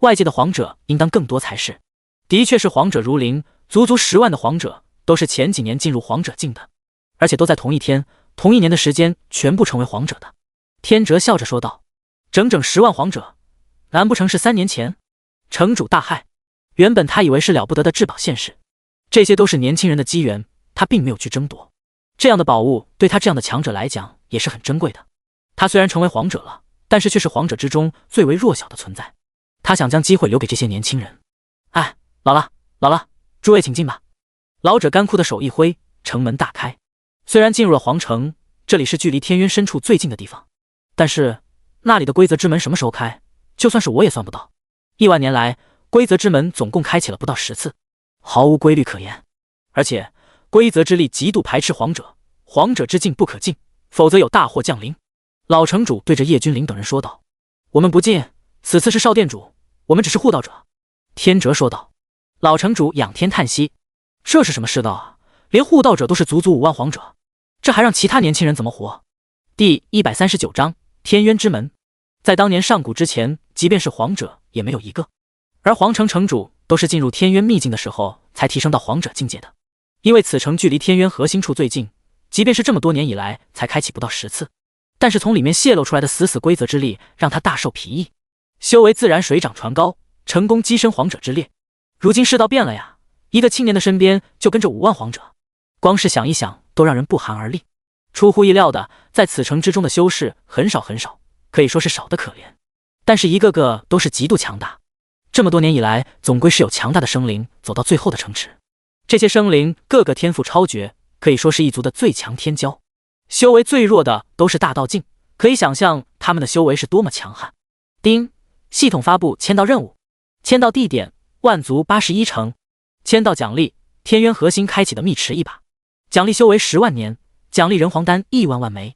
外界的皇者应当更多才是。的确是皇者如林，足足10万的皇者都是前几年进入皇者境的，而且都在同一天、同一年的时间全部成为皇者的。天哲笑着说道，整整10万皇者，难不成是3年前？城主大骇，原本他以为是了不得的至宝现世，这些都是年轻人的机缘，他并没有去争夺。这样的宝物对他这样的强者来讲也是很珍贵的。他虽然成为皇者了，但是却是皇者之中最为弱小的存在。他想将机会留给这些年轻人。哎，老了，诸位请进吧。老者干枯的手一挥，城门大开。虽然进入了皇城，这里是距离天渊深处最近的地方，但是那里的规则之门什么时候开，就算是我也算不到。亿万年来，规则之门总共开启了不到10次，毫无规律可言。而且规则之力极度排斥皇者，皇者之境不可进，否则有大祸降临。老城主对着叶君临等人说道，我们不进，此次是少殿主，我们只是护道者。天哲说道。老城主仰天叹息，这是什么世道啊，连护道者都是足足5万皇者，这还让其他年轻人怎么活？第139章天渊之门。在当年上古之前，即便是皇者也没有一个，而皇城城主都是进入天渊秘境的时候才提升到皇者境界的，因为此城距离天渊核心处最近，即便是这么多年以来才开启不到10次，但是从里面泄露出来的死规则之力让他大受裨益，修为自然水涨船高，成功跻身皇者之列。如今世道变了呀，一个青年的身边就跟着5万皇者，光是想一想都让人不寒而栗。出乎意料的，在此城之中的修士很少，可以说是少得可怜，但是一个个都是极度强大。这么多年以来，总归是有强大的生灵走到最后的城池，这些生灵个个天赋超绝，可以说是一族的最强天骄。修为最弱的都是大道境，可以想象他们的修为是多么强悍。丁，系统发布签到任务，签到地点万族81城，签到奖励天渊核心开启的密池1把，奖励修为10万年，奖励人皇丹1万万枚。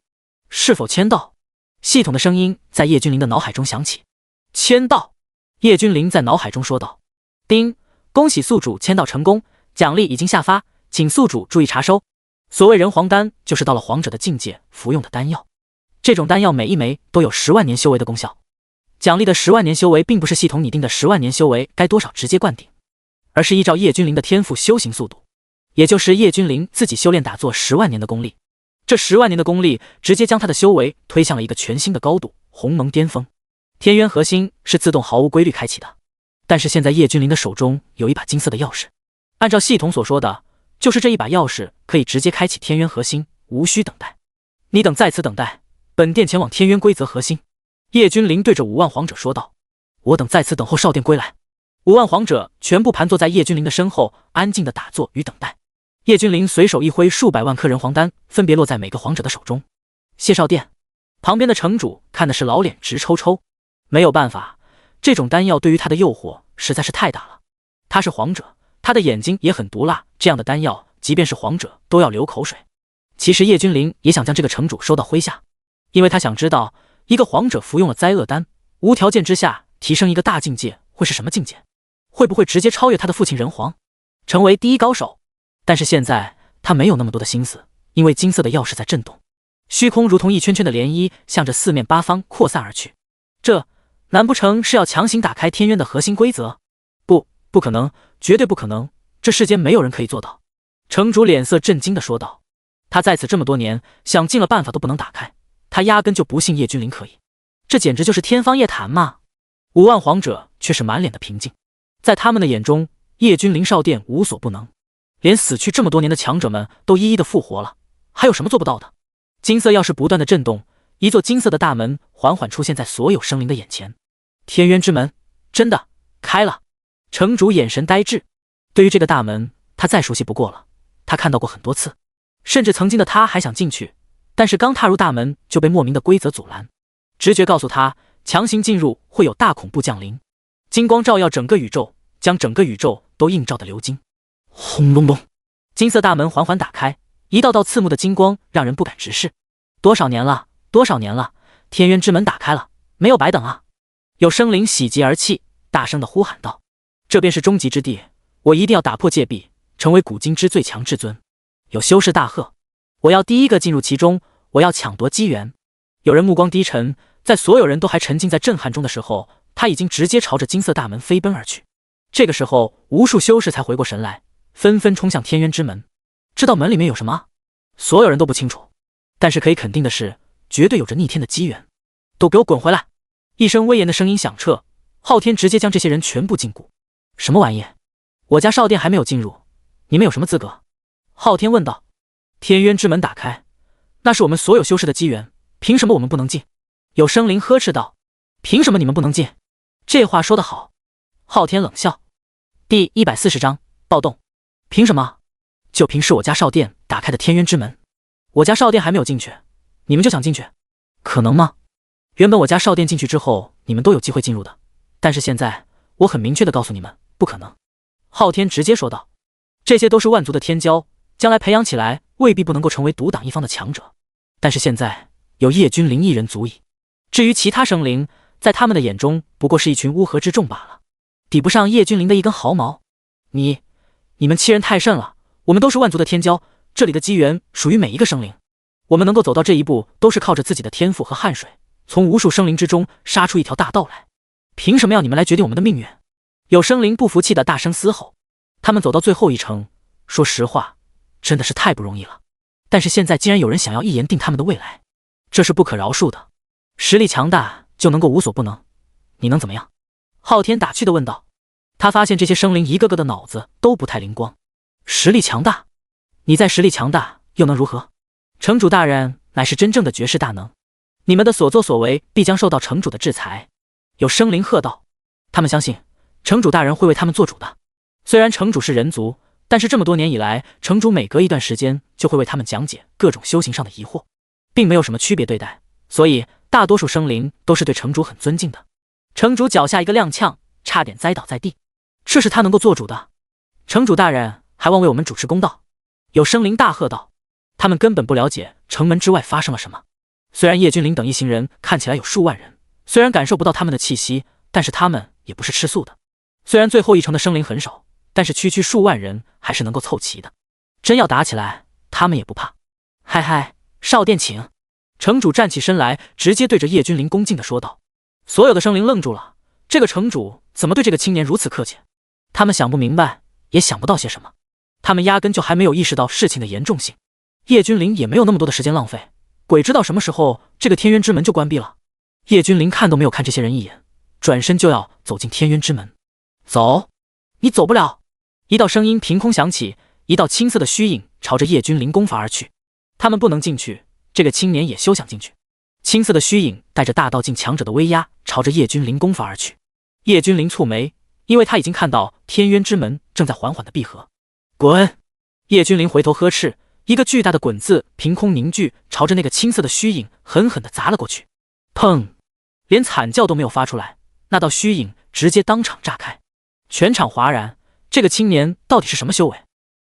是否签到？系统的声音在叶君临的脑海中响起。签到。叶君临在脑海中说道。丁，恭喜宿主签到成功，奖励已经下发，请宿主注意查收。所谓人皇丹，就是到了皇者的境界服用的丹药，这种丹药每一枚都有10万年修为的功效。奖励的10万年修为并不是系统拟定的10万年修为该多少直接灌顶，而是依照叶君临的天赋修行速度，也就是叶君临自己修炼打坐10万年的功力。这10万年的功力直接将他的修为推向了一个全新的高度，鸿蒙巅峰。天渊核心是自动毫无规律开启的，但是现在叶君临的手中有一把金色的钥匙，按照系统所说的，就是这一把钥匙可以直接开启天渊核心，无需等待。你等在此等待，本殿前往天渊规则核心。叶君临对着5万皇者说道。我等在此等候少殿归来。5万皇者全部盘坐在叶君临的身后，安静的打坐与等待。叶君临随手一挥，数百万颗人皇丹分别落在每个皇者的手中。谢少殿，旁边的城主看的是老脸直抽抽。没有办法，这种丹药对于他的诱惑实在是太大了。他是皇者，他的眼睛也很毒辣，这样的丹药，即便是皇者都要流口水。其实叶君临也想将这个城主收到麾下，因为他想知道，一个皇者服用了灾厄丹，无条件之下提升一个大境界会是什么境界，会不会直接超越他的父亲人皇，成为第一高手。但是现在他没有那么多的心思，因为金色的钥匙在震动，虚空如同一圈圈的涟漪，向着四面八方扩散而去。这难不成是要强行打开天渊的核心规则？不可能，绝对不可能，这世间没有人可以做到。城主脸色震惊地说道，他在此这么多年，想尽了办法都不能打开，他压根就不信叶君临可以。这简直就是天方夜谭嘛！5万皇者却是满脸的平静，在他们的眼中，叶君临少殿无所不能，连死去这么多年的强者们都一一的复活了，还有什么做不到的？金色钥匙不断的震动，一座金色的大门缓缓出现在所有生灵的眼前。天渊之门，真的开了！城主眼神呆滞，对于这个大门，他再熟悉不过了，他看到过很多次，甚至曾经的他还想进去，但是刚踏入大门就被莫名的规则阻拦。直觉告诉他，强行进入会有大恐怖降临。金光照耀整个宇宙，将整个宇宙都映照的流金。轰隆隆，金色大门缓缓打开，一道道刺目的金光让人不敢直视。多少年了，多少年了，天渊之门打开了，没有白等啊！有生灵喜极而泣，大声的呼喊道：这便是终极之地，我一定要打破戒壁，成为古今之最强至尊。有修士大喝：我要第一个进入其中，我要抢夺机缘。有人目光低沉，在所有人都还沉浸在震撼中的时候，他已经直接朝着金色大门飞奔而去。这个时候，无数修士才回过神来，纷纷冲向天渊之门。知道门里面有什么？所有人都不清楚，但是可以肯定的是，绝对有着逆天的机缘。都给我滚回来！一声威严的声音响彻，昊天直接将这些人全部禁锢。什么玩意？我家少殿还没有进入，你们有什么资格？昊天问道。天渊之门打开，那是我们所有修士的机缘，凭什么我们不能进？有生灵呵斥道。凭什么你们不能进？这话说得好。昊天冷笑。第140章暴动。凭什么？就凭是我家少殿打开的天渊之门。我家少殿还没有进去，你们就想进去？可能吗？原本我家少殿进去之后，你们都有机会进入的，但是现在我很明确的告诉你们，不可能。昊天直接说道。这些都是万族的天骄，将来培养起来未必不能够成为独挡一方的强者，但是现在有叶君临一人足矣。至于其他生灵，在他们的眼中不过是一群乌合之众罢了，抵不上叶君临的一根毫毛。你们欺人太甚了，我们都是万族的天骄，这里的机缘属于每一个生灵，我们能够走到这一步，都是靠着自己的天赋和汗水，从无数生灵之中杀出一条大道来，凭什么要你们来决定我们的命运？有生灵不服气的大声嘶吼。他们走到最后一程，说实话，真的是太不容易了。但是现在竟然有人想要一言定他们的未来，这是不可饶恕的。实力强大就能够无所不能，你能怎么样？昊天打趣地问道。他发现这些生灵一个个的脑子都不太灵光。实力强大？你再实力强大又能如何？城主大人乃是真正的绝世大能，你们的所作所为必将受到城主的制裁。有生灵喝道。他们相信城主大人会为他们做主的。虽然城主是人族，但是这么多年以来，城主每隔一段时间就会为他们讲解各种修行上的疑惑，并没有什么区别对待，所以大多数生灵都是对城主很尊敬的。城主脚下一个踉跄，差点栽倒在地。这是他能够做主的？城主大人还望为我们主持公道。有生灵大喝道。他们根本不了解城门之外发生了什么。虽然叶君临等一行人看起来有数万人，虽然感受不到他们的气息，但是他们也不是吃素的。虽然最后一城的生灵很少，但是区区数万人还是能够凑齐的。真要打起来，他们也不怕。嗨嗨，少殿请。城主站起身来，直接对着叶君临恭敬地说道。所有的生灵愣住了，这个城主怎么对这个青年如此客气？他们想不明白，也想不到些什么。他们压根就还没有意识到事情的严重性。叶君临也没有那么多的时间浪费，鬼知道什么时候这个天渊之门就关闭了。叶君临看都没有看这些人一眼，转身就要走进天渊之门。走！你走不了！一道声音凭空响起，一道青色的虚影朝着叶君临攻伐而去。他们不能进去，这个青年也休想进去。青色的虚影带着大道境强者的威压，朝着叶君临攻伐而去。叶君临蹙眉，因为他已经看到天渊之门正在缓缓的闭合。滚！叶君临回头呵斥，一个巨大的滚字凭空凝聚，朝着那个青色的虚影狠狠地砸了过去。砰！连惨叫都没有发出来，那道虚影直接当场炸开，全场哗然。这个青年到底是什么修为，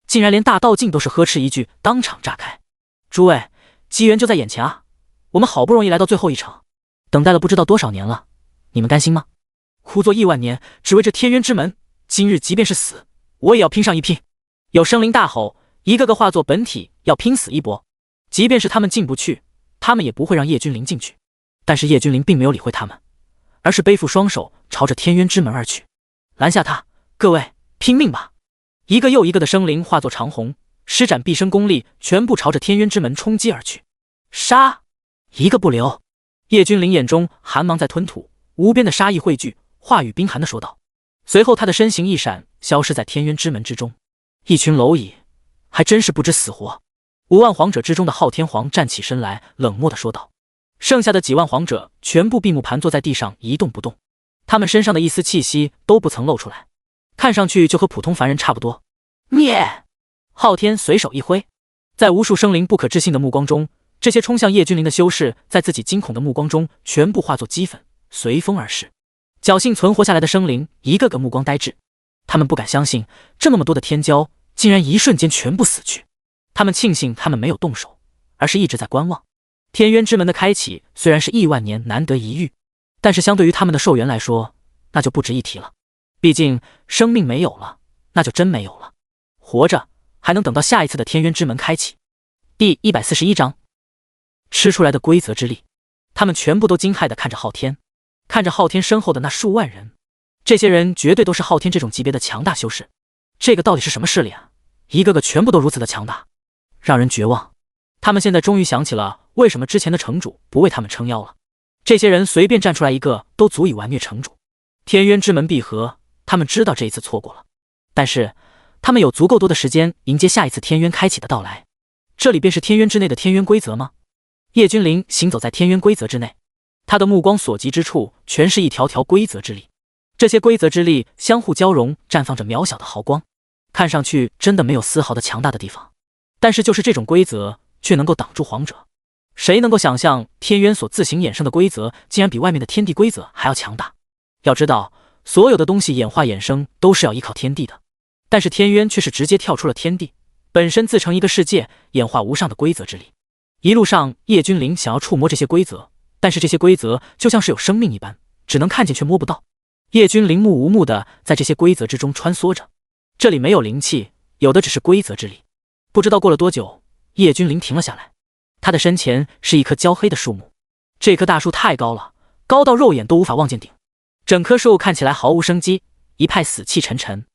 竟然连大道境都是呵斥一句当场炸开。诸位，机缘就在眼前啊，我们好不容易来到最后一城，等待了不知道多少年了，你们甘心吗？枯坐亿万年，只为这天渊之门，今日即便是死，我也要拼上一拼。有生灵大吼，一个个化作本体，要拼死一搏。即便是他们进不去，他们也不会让叶君临进去。但是叶君临并没有理会他们，而是背负双手朝着天渊之门而去。拦下他，各位，拼命吧！一个又一个的生灵化作长虹，施展毕生功力，全部朝着天渊之门冲击而去。杀！一个不留！叶君临眼中寒芒在吞吐，无边的杀意汇聚，话语冰寒地说道。随后他的身形一闪，消失在天渊之门之中。一群蝼蚁，还真是不知死活。5万皇者之中的昊天皇站起身来，冷漠地说道。剩下的几万皇者全部闭目盘坐在地上一动不动，他们身上的一丝气息都不曾露出来，看上去就和普通凡人差不多。灭！昊天随手一挥，在无数生灵不可置信的目光中，这些冲向叶君临的修士在自己惊恐的目光中全部化作齑粉，随风而逝。侥幸存活下来的生灵一个个目光呆滞，他们不敢相信这么多的天骄竟然一瞬间全部死去。他们庆幸他们没有动手，而是一直在观望。天渊之门的开启虽然是亿万年难得一遇，但是相对于他们的寿元来说，那就不值一提了。毕竟生命没有了，那就真没有了。活着还能等到下一次的天渊之门开启。第141章，吃出来的规则之力。他们全部都惊骇地看着昊天，看着昊天身后的那数万人。这些人绝对都是昊天这种级别的强大修士。这个到底是什么势力啊？一个个全部都如此的强大，让人绝望。他们现在终于想起了为什么之前的城主不为他们撑腰了。这些人随便站出来一个都足以完灭城主。天渊之门闭合，他们知道这一次错过了，但是他们有足够多的时间迎接下一次天渊开启的到来。这里便是天渊之内的天渊规则吗？叶君临行走在天渊规则之内，他的目光所及之处全是一条条规则之力。这些规则之力相互交融，绽放着渺小的毫光，看上去真的没有丝毫的强大的地方。但是就是这种规则却能够挡住皇者。谁能够想象天渊所自行衍生的规则竟然比外面的天地规则还要强大？要知道，所有的东西演化衍生都是要依靠天地的，但是天渊却是直接跳出了天地，本身自成一个世界，演化无上的规则之力。一路上，叶君临想要触摸这些规则，但是这些规则就像是有生命一般，只能看见却摸不到。叶君临目无目的在这些规则之中穿梭着，这里没有灵气，有的只是规则之力。不知道过了多久，叶君临停了下来，他的身前是一棵焦黑的树木。这棵大树太高了，高到肉眼都无法望见顶，整棵树看起来毫无生机，一派死气沉沉。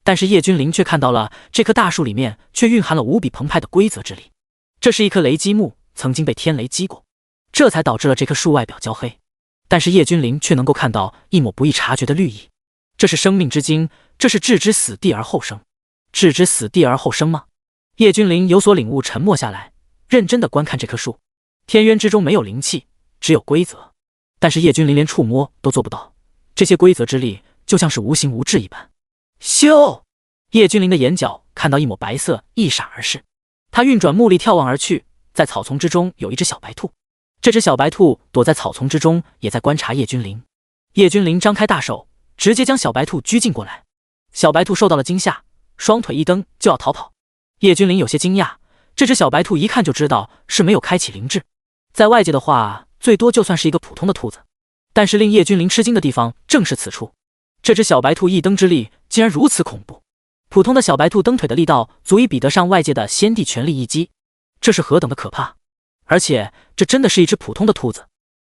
但是叶君临却看到了这棵大树里面却蕴含了无比澎湃的规则之力。这是一棵雷击木，曾经被天雷击过，这才导致了这棵树外表焦黑。但是叶君临却能够看到一抹不易察觉的绿意，这是生命之精，这是置之死地而后生。置之死地而后生吗？叶君临有所领悟，沉默下来，认真地观看这棵树。天渊之中没有灵气，只有规则，但是叶君临连触摸都做不到，这些规则之力就像是无形无质一般。咻！叶君临的眼角看到一抹白色一闪而逝，他运转目力眺望而去，在草丛之中有一只小白兔，这只小白兔躲在草丛之中，也在观察叶君临。叶君临张开大手，直接将小白兔拘禁过来。小白兔受到了惊吓，双腿一蹬就要逃跑。叶君临有些惊讶，这只小白兔一看就知道是没有开启灵智，在外界的话最多就算是一个普通的兔子。但是令叶君临吃惊的地方正是此处，这只小白兔一蹬之力竟然如此恐怖，普通的小白兔蹬腿的力道足以比得上外界的先帝全力一击，这是何等的可怕！而且这真的是一只普通的兔子。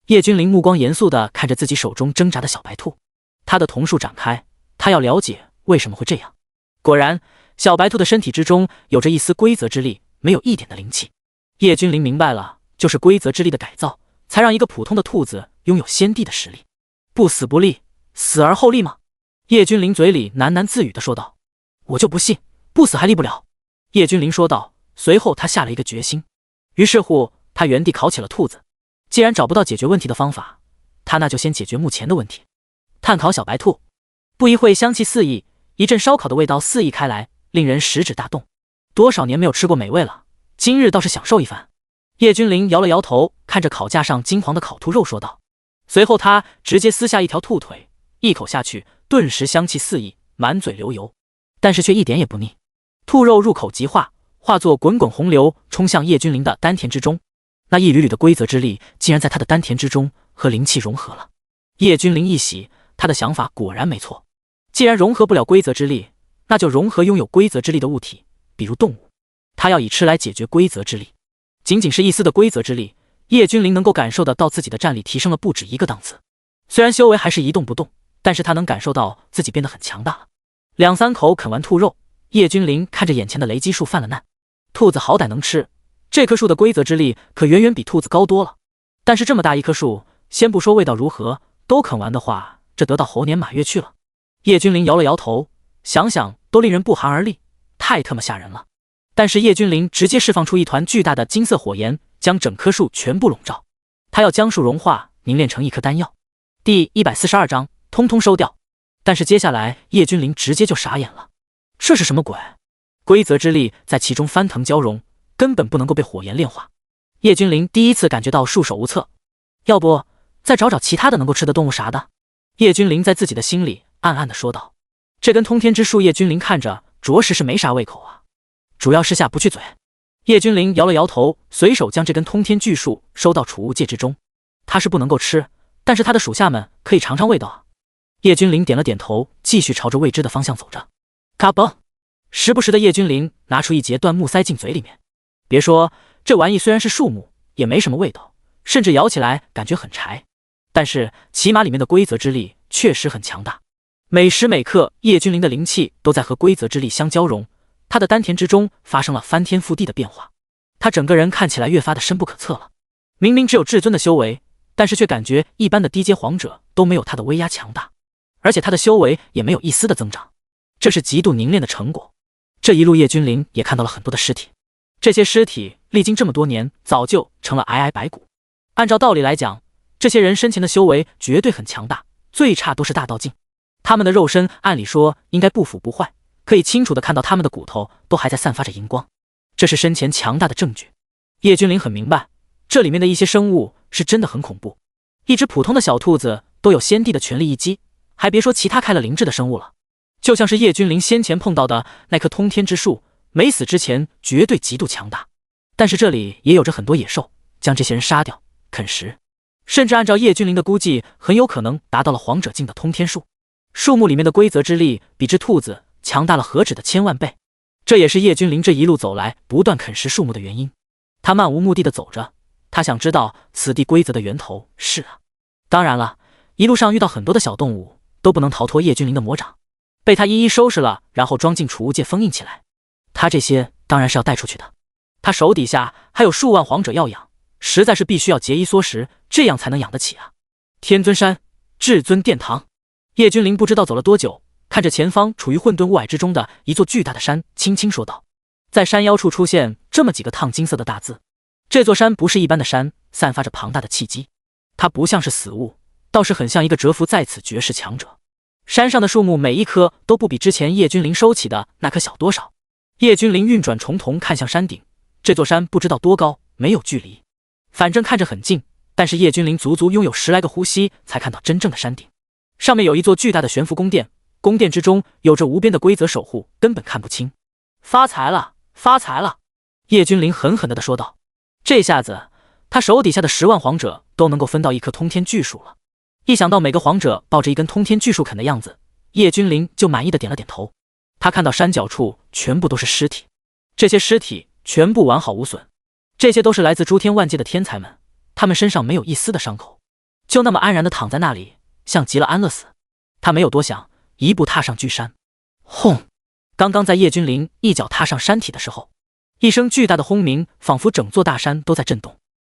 叶君临目光严肃地看着自己手中挣扎的小白兔，他的瞳术展开，他要了解为什么会这样。果然，小白兔的身体之中有着一丝规则之力，没有一点的灵气。叶君临明白了，就是规则之力的改造，才让一个普通的兔子拥有先帝的实力。不死不立，死而后立吗？叶君临嘴里喃喃自语地说道。我就不信，不死还立不了。叶君临说道，随后他下了一个决心。于是乎，他原地烤起了兔子。既然找不到解决问题的方法，他那就先解决目前的问题。炭烤小白兔。不一会，香气四溢，一阵烧烤的味道四溢开来，令人食指大动。多少年没有吃过美味了，今日倒是享受一番。叶君临摇了摇头，看着烤架上金黄的烤兔肉说道。随后他直接撕下一条兔腿，一口下去，顿时香气四溢，满嘴流油，但是却一点也不腻。兔肉入口即化，化作滚滚洪流，冲向叶君临的丹田之中。那一缕缕的规则之力竟然在他的丹田之中和灵气融合了。叶君临一喜，他的想法果然没错，既然融合不了规则之力，那就融合拥有规则之力的物体，比如动物。他要以吃来解决规则之力。仅仅是一丝的规则之力，叶君临能够感受得到自己的战力提升了不止一个档次。虽然修为还是一动不动，但是他能感受到自己变得很强大了。两三口啃完兔肉，叶君临看着眼前的雷击树犯了难。兔子好歹能吃，这棵树的规则之力可远远比兔子高多了。但是这么大一棵树，先不说味道如何，都啃完的话，这得到猴年马月去了。叶君临摇了摇头，想想都令人不寒而栗，太他妈吓人了。但是叶君临直接释放出一团巨大的金色火焰，将整棵树全部笼罩。他要将树融化，凝练成一颗丹药。第142章，通通收掉。但是接下来叶君临直接就傻眼了，这是什么鬼？规则之力在其中翻腾交融，根本不能够被火焰炼化。叶君临第一次感觉到束手无策，要不再找找其他的能够吃的动物啥的？叶君临在自己的心里暗暗地说道。这根通天之树叶君临看着着实是没啥胃口啊，主要是下不去嘴。叶君临摇了摇头，随手将这根通天巨树收到储物戒之中。他是不能够吃，但是他的属下们可以尝尝味道啊。叶君临点了点头，继续朝着未知的方向走着。嘎嘣！时不时的叶君临拿出一截断木塞进嘴里面。别说这玩意虽然是树木，也没什么味道，甚至咬起来感觉很柴，但是起码里面的规则之力确实很强大。每时每刻叶君临的灵气都在和规则之力相交融，他的丹田之中发生了翻天覆地的变化，他整个人看起来越发的深不可测了。明明只有至尊的修为，但是却感觉一般的低阶皇者都没有他的威压强大，而且他的修为也没有一丝的增长，这是极度凝练的成果。这一路叶君临也看到了很多的尸体，这些尸体历经这么多年，早就成了皑皑白骨。按照道理来讲，这些人生前的修为绝对很强大，最差都是大道境。他们的肉身按理说应该不腐不坏，可以清楚的看到他们的骨头都还在散发着荧光，这是生前强大的证据。叶君临很明白，这里面的一些生物是真的很恐怖，一只普通的小兔子都有先帝的全力一击，还别说其他开了灵智的生物了。就像是叶君临先前碰到的那棵通天之树，没死之前绝对极度强大。但是这里也有着很多野兽，将这些人杀掉啃食，甚至按照叶君临的估计，很有可能达到了皇者境的通天树。树木里面的规则之力比之兔子强大了何止的千万倍，这也是叶君临这一路走来不断啃食树木的原因。他漫无目的的走着，他想知道此地规则的源头是啊。当然了，一路上遇到很多的小动物都不能逃脱叶君临的魔掌，被他一一收拾了，然后装进储物戒封印起来。他这些当然是要带出去的，他手底下还有数万皇者要养，实在是必须要节衣缩食，这样才能养得起啊。天尊山，至尊殿堂。叶君临不知道走了多久，看着前方处于混沌雾霭之中的一座巨大的山，轻轻说道。在山腰处出现这么几个烫金色的大字，这座山不是一般的山，散发着庞大的气机，它不像是死物，倒是很像一个蛰伏在此绝世强者。山上的树木每一棵都不比之前叶君临收起的那棵小多少。叶君临运转重瞳看向山顶，这座山不知道多高，没有距离，反正看着很近，但是叶君临足足拥有10来个呼吸才看到真正的山顶。上面有一座巨大的悬浮宫殿，宫殿之中有着无边的规则守护，根本看不清。发财了，发财了！叶君临狠狠地说道。这下子他手底下的10万皇者都能够分到一棵通天巨树了。一想到每个皇者抱着一根通天巨树啃的样子，叶君临就满意的点了点头。他看到山脚处全部都是尸体，这些尸体全部完好无损，这些都是来自诸天万界的天才们，他们身上没有一丝的伤口，就那么安然的躺在那里，像极了安乐死。他没有多想，一步踏上巨山。轰！刚刚在叶君临一脚踏上山体的时候，一声巨大的轰鸣，仿佛整座大山都在震动，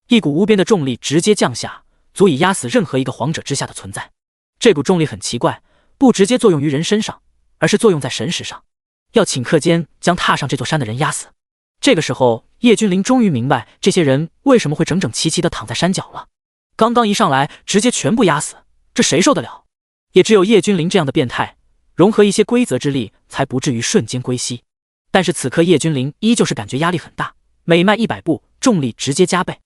一股无边的重力直接降下，足以压死任何一个皇者之下的存在。这股重力很奇怪，不直接作用于人身上，而是作用在神识上，要顷刻间将踏上这座山的人压死。这个时候，叶君临终于明白这些人为什么会整整齐齐地躺在山脚了。刚刚一上来直接全部压死，这谁受得了？也只有叶君临这样的变态，融合一些规则之力，才不至于瞬间归西。但是此刻叶君临依旧是感觉压力很大，每迈100步，重力直接加倍。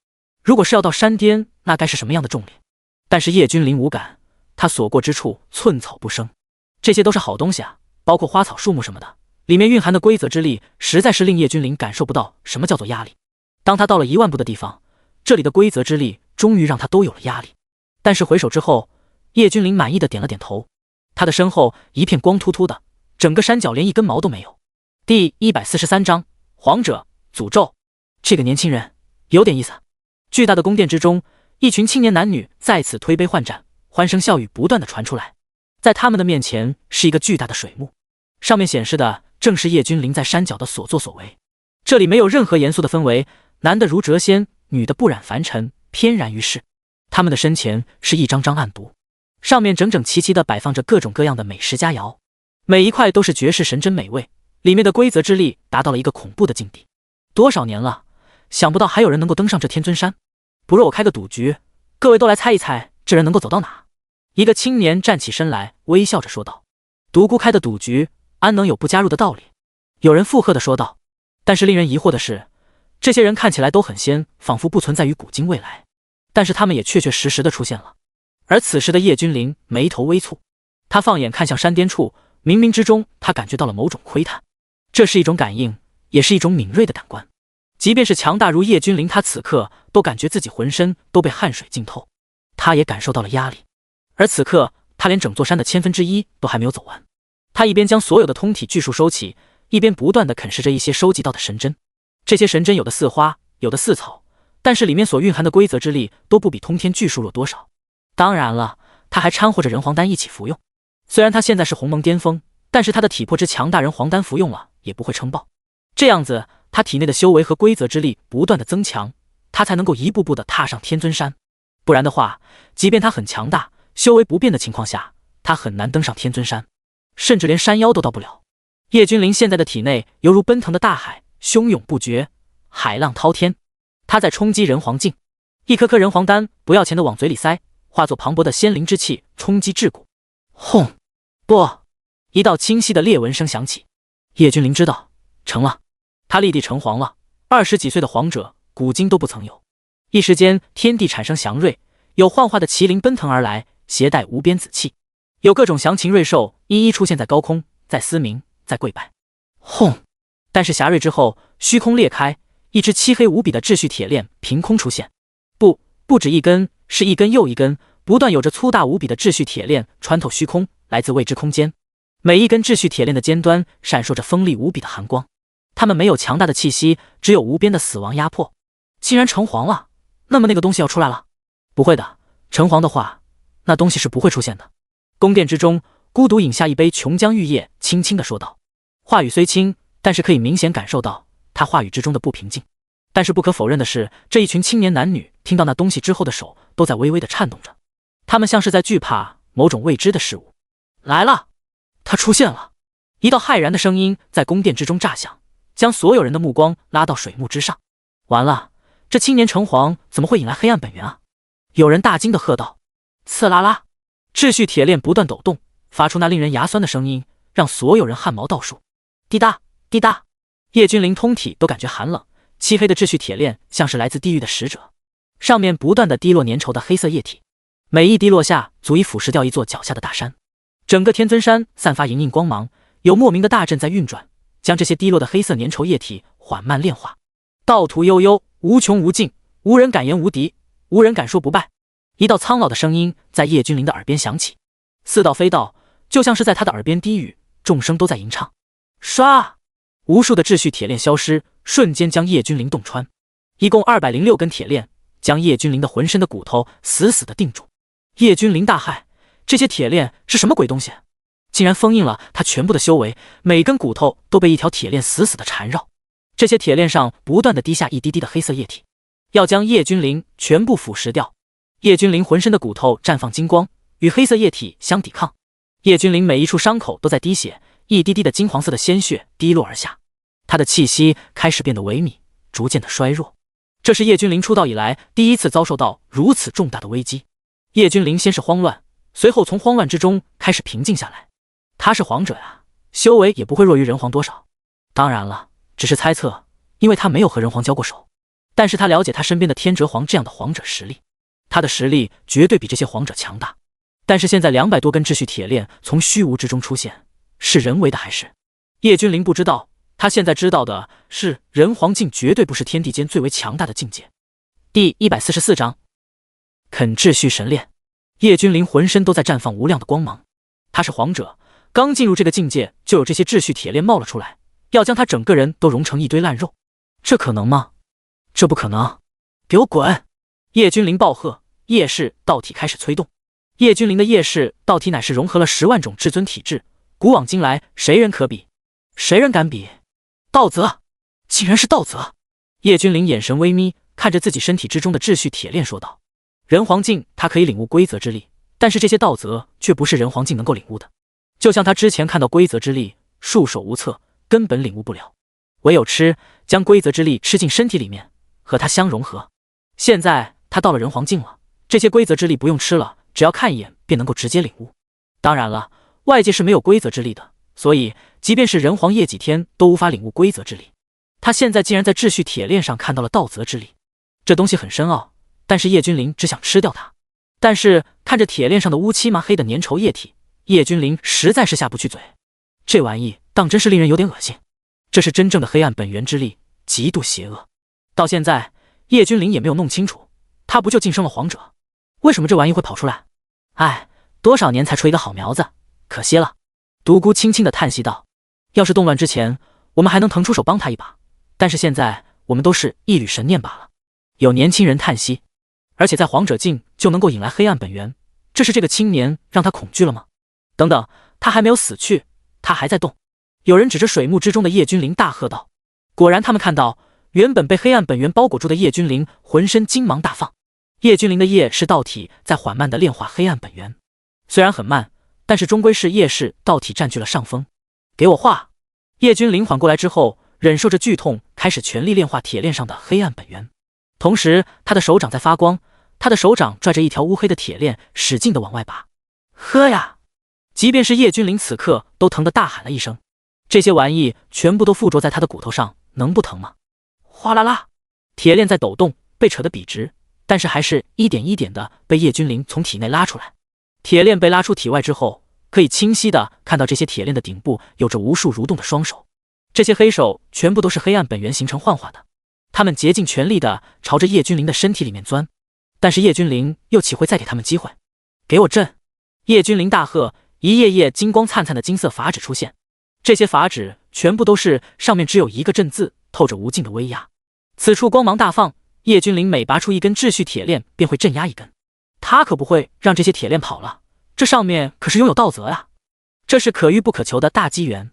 如果是要到山巅，那该是什么样的重力？但是叶君临无感，他所过之处寸草不生，这些都是好东西啊，包括花草树木什么的，里面蕴含的规则之力，实在是令叶君临感受不到什么叫做压力。当他到了1万步的地方，这里的规则之力终于让他都有了压力。但是回首之后，叶君临满意的点了点头。他的身后一片光秃秃的，整个山脚连一根毛都没有。第143章皇者诅咒。这个年轻人有点意思。巨大的宫殿之中，一群青年男女在此推杯换盏，欢声笑语不断的传出来。在他们的面前是一个巨大的水幕，上面显示的正是叶君临在山脚的所作所为。这里没有任何严肃的氛围，男的如谪仙，女的不染凡尘，翩然于世。他们的身前是一张张案牍，上面整整齐齐地摆放着各种各样的美食佳肴，每一块都是绝世神珍美味，里面的规则之力达到了一个恐怖的境地。多少年了，想不到还有人能够登上这天尊山。不若我开个赌局，各位都来猜一猜这人能够走到哪。一个青年站起身来，微笑着说道：独孤开的赌局，安能有不加入的道理？有人附和地说道。但是令人疑惑的是，这些人看起来都很仙，仿佛不存在于古今未来，但是他们也确确实实地出现了。而此时的叶君临眉头微蹙，他放眼看向山巅处，冥冥之中他感觉到了某种窥探，这是一种感应，也是一种敏锐的感官。即便是强大如叶君临，他此刻都感觉自己浑身都被汗水浸透，他也感受到了压力。而此刻他连整座山的1/1000都还没有走完，他一边将所有的通体巨树收起，一边不断地啃食着一些收集到的神珍。这些神珍有的似花，有的似草，但是里面所蕴含的规则之力都不比通天巨树弱多少。当然了，他还掺和着人皇丹一起服用。虽然他现在是鸿蒙巅峰，但是他的体魄之强大，人皇丹服用了也不会撑爆。这样子，他体内的修为和规则之力不断的增强，他才能够一步步的踏上天尊山。不然的话，即便他很强大，修为不变的情况下，他很难登上天尊山，甚至连山腰都到不了。叶君临现在的体内犹如奔腾的大海，汹涌不绝，海浪滔天。他在冲击人皇境，一颗颗人皇丹不要钱的往嘴里塞，化作磅礴的仙灵之气冲击至骨。轰！不！一道清晰的裂纹声响起。叶君临知道成了，他立地成皇了。20几岁的皇者，古今都不曾有。一时间，天地产生祥瑞，有幻化的麒麟奔腾而来，携带无边紫气，有各种祥禽瑞兽一一出现在高空，在嘶鸣，在跪拜。轰！但是霞瑞之后，虚空裂开，一只漆黑无比的秩序铁链凭空出现。不止一根，是一根又一根，不断有着粗大无比的秩序铁链穿透虚空，来自未知空间。每一根秩序铁链的尖端闪烁着锋利无比的寒光，它们没有强大的气息，只有无边的死亡压迫。既然成皇了，那么那个东西要出来了？不会的，成皇的话，那东西是不会出现的。宫殿之中，孤独饮下一杯琼浆玉液，轻轻地说道。话语虽轻，但是可以明显感受到他话语之中的不平静。但是不可否认的是，这一群青年男女听到那东西之后的手都在微微的颤动着，他们像是在惧怕某种未知的事物。来了，他出现了！一道骇然的声音在宫殿之中炸响，将所有人的目光拉到水幕之上。完了，这青年城隍怎么会引来黑暗本源啊？有人大惊地喝道。刺啦啦，秩序铁链不断抖动，发出那令人牙酸的声音，让所有人汗毛倒竖。滴答滴答，叶君临通体都感觉寒冷。漆黑的秩序铁链像是来自地狱的使者，上面不断的滴落粘稠的黑色液体，每一滴落下足以腐蚀掉一座脚下的大山。整个天尊山散发莹莹光芒，有莫名的大阵在运转，将这些滴落的黑色粘稠液体缓慢炼化。道途悠悠，无穷无尽，无人敢言无敌，无人敢说不败。一道苍老的声音在叶君临的耳边响起，似道非道，就像是在他的耳边低语，众生都在吟唱。唰！无数的秩序铁链消失，瞬间将叶君临洞穿。一共206根铁链，将叶君临的浑身的骨头死死地定住。叶君临大骇，这些铁链是什么鬼东西？竟然封印了他全部的修为，每根骨头都被一条铁链死死地缠绕。这些铁链上不断地滴下一滴滴的黑色液体，要将叶君临全部腐蚀掉。叶君临浑身的骨头绽放金光，与黑色液体相抵抗。叶君临每一处伤口都在滴血，一滴滴的金黄色的鲜血滴落而下，他的气息开始变得萎靡，逐渐的衰弱。这是叶君临出道以来第一次遭受到如此重大的危机。叶君临先是慌乱，随后从慌乱之中开始平静下来。他是皇者呀，修为也不会弱于人皇多少。当然了，只是猜测，因为他没有和人皇交过手。但是他了解他身边的天哲皇这样的皇者实力，他的实力绝对比这些皇者强大。但是现在200多根秩序铁链从虚无之中出现，是人为的还是？叶君临不知道，他现在知道的是人皇境绝对不是天地间最为强大的境界。第144章，啃秩序神链。叶君临浑身都在绽放无量的光芒，他是皇者，刚进入这个境界就有这些秩序铁链冒了出来，要将他整个人都融成一堆烂肉，这可能吗？这不可能！给我滚！叶君临暴喝，叶氏道体开始催动。叶君临的叶氏道体乃是融合了10万种至尊体质，古往今来谁人可比？谁人敢比？道泽，竟然是道泽！叶君临眼神微眯，看着自己身体之中的秩序铁链说道：人皇境他可以领悟规则之力，但是这些道则却不是人皇境能够领悟的。就像他之前看到规则之力，束手无策，根本领悟不了。唯有将规则之力吃进身体里面，和它相融合。现在他到了人皇境了，这些规则之力不用吃了，只要看一眼便能够直接领悟。当然了，外界是没有规则之力的，所以即便是人皇夜几天都无法领悟规则之力。他现在竟然在秩序铁链上看到了道则之力，这东西很深奥，但是叶君临只想吃掉它。但是看着铁链上的乌漆麻黑的粘稠液体，叶君临实在是下不去嘴。这玩意当真是令人有点恶心，这是真正的黑暗本源之力，极度邪恶。到现在叶君临也没有弄清楚，他不就晋升了皇者，为什么这玩意会跑出来？哎，多少年才出一个好苗子，可惜了。独孤轻轻地叹息道，要是动乱之前我们还能腾出手帮他一把，但是现在我们都是一缕神念罢了。有年轻人叹息，而且在皇者境就能够引来黑暗本源，这是这个青年让他恐惧了吗？等等，他还没有死去，他还在动。有人指着水幕之中的叶君临大喝道。果然他们看到原本被黑暗本源包裹住的叶君临浑身金芒大放。叶君临的叶是道体在缓慢地炼化黑暗本源，虽然很慢，但是终归是叶氏道体占据了上风。给我化！叶君临缓过来之后，忍受着剧痛，开始全力炼化铁链上的黑暗本源。同时他的手掌在发光，他的手掌拽着一条乌黑的铁链，使劲地往外拔。喝呀！即便是叶君临此刻都疼得大喊了一声。这些玩意全部都附着在他的骨头上，能不疼吗？哗啦啦，铁链在抖动，被扯得笔直，但是还是一点一点的被叶君临从体内拉出来。铁链被拉出体外之后，可以清晰的看到这些铁链的顶部有着无数蠕动的双手，这些黑手全部都是黑暗本源形成幻化的，他们竭尽全力的朝着叶君临的身体里面钻，但是叶君临又岂会再给他们机会？给我震！叶君临大喝，一页页金光灿灿的金色法旨出现，这些法旨全部都是上面只有一个震字，透着无尽的威压。此处光芒大放，叶君临每拔出一根秩序铁链便会镇压一根，他可不会让这些铁链跑了，这上面可是拥有道则呀，这是可遇不可求的大机缘，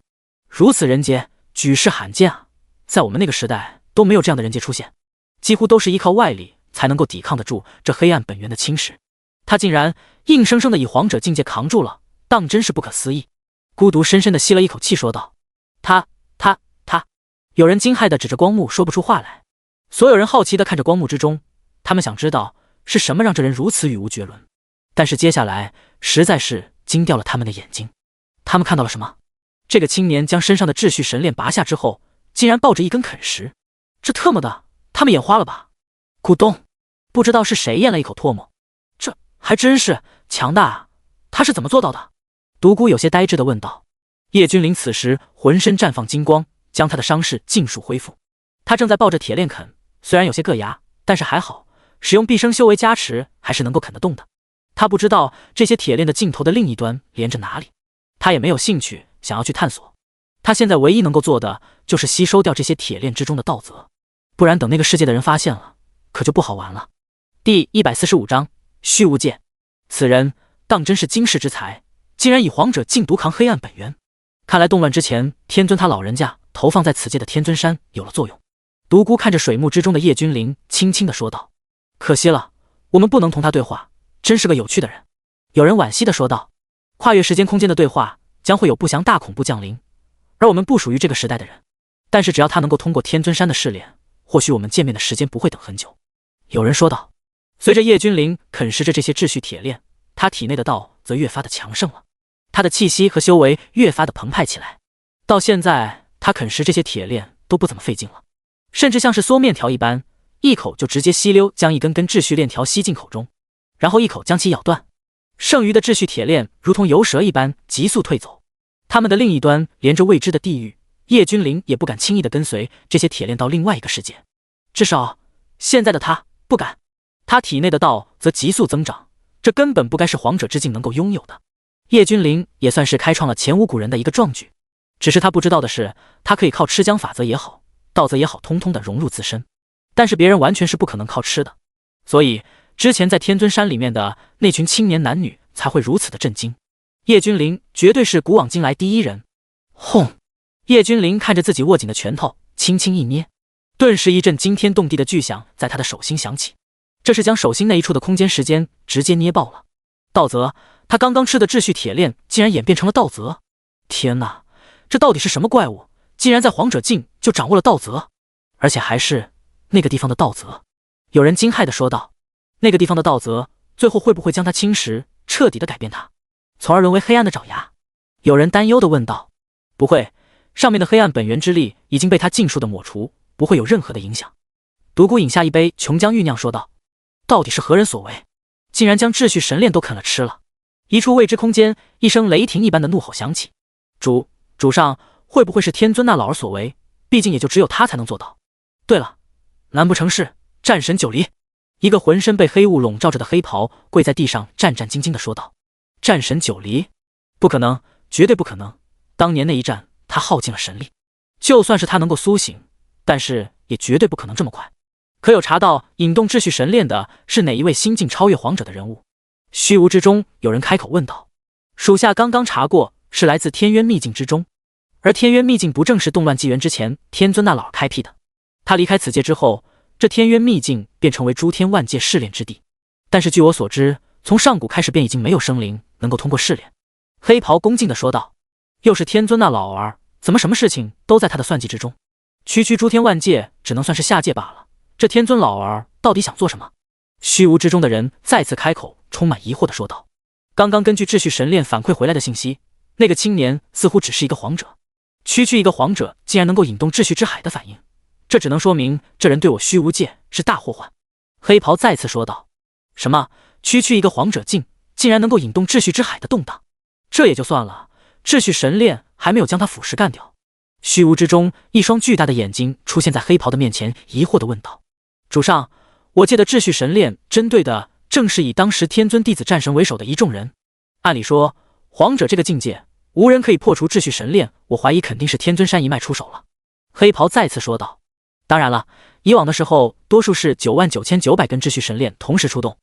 如此人杰举世罕见啊，在我们那个时代都没有这样的人杰出现，几乎都是依靠外力才能够抵抗得住这黑暗本源的侵蚀，他竟然硬生生的以皇者境界扛住了，当真是不可思议。孤独深深的吸了一口气说道，他有人惊骇的指着光幕说不出话来，所有人好奇的看着光幕之中，他们想知道是什么让这人如此语无绝伦，但是接下来实在是惊掉了他们的眼睛。他们看到了什么？这个青年将身上的秩序神链拔下之后，竟然抱着一根啃食，这特么的，他们眼花了吧？咕咚，不知道是谁咽了一口唾沫，这还真是强大啊，他是怎么做到的？独孤有些呆滞地问道。叶君临此时浑身绽放金光，将他的伤势尽数恢复。他正在抱着铁链啃，虽然有些硌牙，但是还好，使用毕生修为加持，还是能够啃得动的。他不知道这些铁链的尽头的另一端连着哪里，他也没有兴趣想要去探索。他现在唯一能够做的就是吸收掉这些铁链之中的道则，不然等那个世界的人发现了，可就不好玩了。第145章虚无界。此人当真是惊世之才，竟然以皇者境独扛黑暗本源。看来动乱之前，天尊他老人家投放在此界的天尊山有了作用。独孤看着水幕之中的叶君临，轻轻地说道：可惜了，我们不能同他对话，真是个有趣的人。有人惋惜地说道：跨越时间空间的对话，将会有不祥大恐怖降临，而我们不属于这个时代的人。但是只要他能够通过天尊山的试炼，或许我们见面的时间不会等很久。有人说道。随着叶君临啃食着这些秩序铁链，他体内的道则越发的强盛了，他的气息和修为越发的澎湃起来。到现在他啃食这些铁链都不怎么费劲了，甚至像是嗦面条一般，一口就直接吸溜将一根根秩序链条吸进口中，然后一口将其咬断。剩余的秩序铁链如同游蛇一般急速退走，他们的另一端连着未知的地狱，叶君临也不敢轻易地跟随这些铁链到另外一个世界，至少现在的他不敢。他体内的道则急速增长，这根本不该是皇者之境能够拥有的。叶君临也算是开创了前无古人的一个壮举，只是他不知道的是，他可以靠吃姜法则也好，道则也好，通通的融入自身，但是别人完全是不可能靠吃的。所以之前在天尊山里面的那群青年男女才会如此的震惊。叶君临绝对是古往今来第一人。轰！叶君临看着自己握紧的拳头，轻轻一捏，顿时一阵惊天动地的巨响在他的手心响起，这是将手心那一处的空间时间直接捏爆了。道则，他刚刚吃的秩序铁链竟然演变成了道则！天哪，这到底是什么怪物？竟然在皇者境就掌握了道则，而且还是那个地方的道则。有人惊骇地说道：“那个地方的道则，最后会不会将他侵蚀，彻底的改变他，从而沦为黑暗的爪牙？”有人担忧地问道：“不会，上面的黑暗本源之力已经被他尽数的抹除，不会有任何的影响。”独孤饮下一杯琼浆酝酿说道：“到底是何人所为？竟然将秩序神链都啃了吃了！”一处未知空间，一声雷霆一般的怒吼响起：“主上，会不会是天尊那老儿所为？毕竟也就只有他才能做到。对了，难不成是战神九黎？”一个浑身被黑雾笼罩着的黑袍跪在地上，战战兢兢地说道：“战神九黎？不可能，绝对不可能！当年那一战，他耗尽了神力，就算是他能够苏醒，但是也绝对不可能这么快。可有查到引动秩序神链的是哪一位新晋超越皇者的人物？”虚无之中有人开口问道：“属下刚刚查过，是来自天渊秘境之中。而天渊秘境不正是动乱纪元之前天尊那老儿开辟的？他离开此界之后，这天渊秘境便成为诸天万界试炼之地。但是据我所知，从上古开始便已经没有生灵能够通过试炼。”黑袍恭敬地说道：“又是天尊那老儿，怎么什么事情都在他的算计之中？区诸天万界只能算是下界罢了，这天尊老儿到底想做什么？”虚无之中的人再次开口，充满疑惑地说道：“刚刚根据秩序神链反馈回来的信息，那个青年似乎只是一个皇者。区一个皇者竟然能够引动秩序之海的反应，这只能说明这人对我虚无界是大祸患。”黑袍再次说道：“什么？区一个皇者竟然能够引动秩序之海的动荡？这也就算了，秩序神链还没有将他腐蚀干掉。”虚无之中，一双巨大的眼睛出现在黑袍的面前，疑惑地问道：“主上，我界的秩序神链针对的正是以当时天尊弟子战神为首的一众人。按理说，皇者这个境界，无人可以破除秩序神链，我怀疑肯定是天尊山一脉出手了。”黑袍再次说道：“当然了，以往的时候，多数是99900根秩序神链同时出动，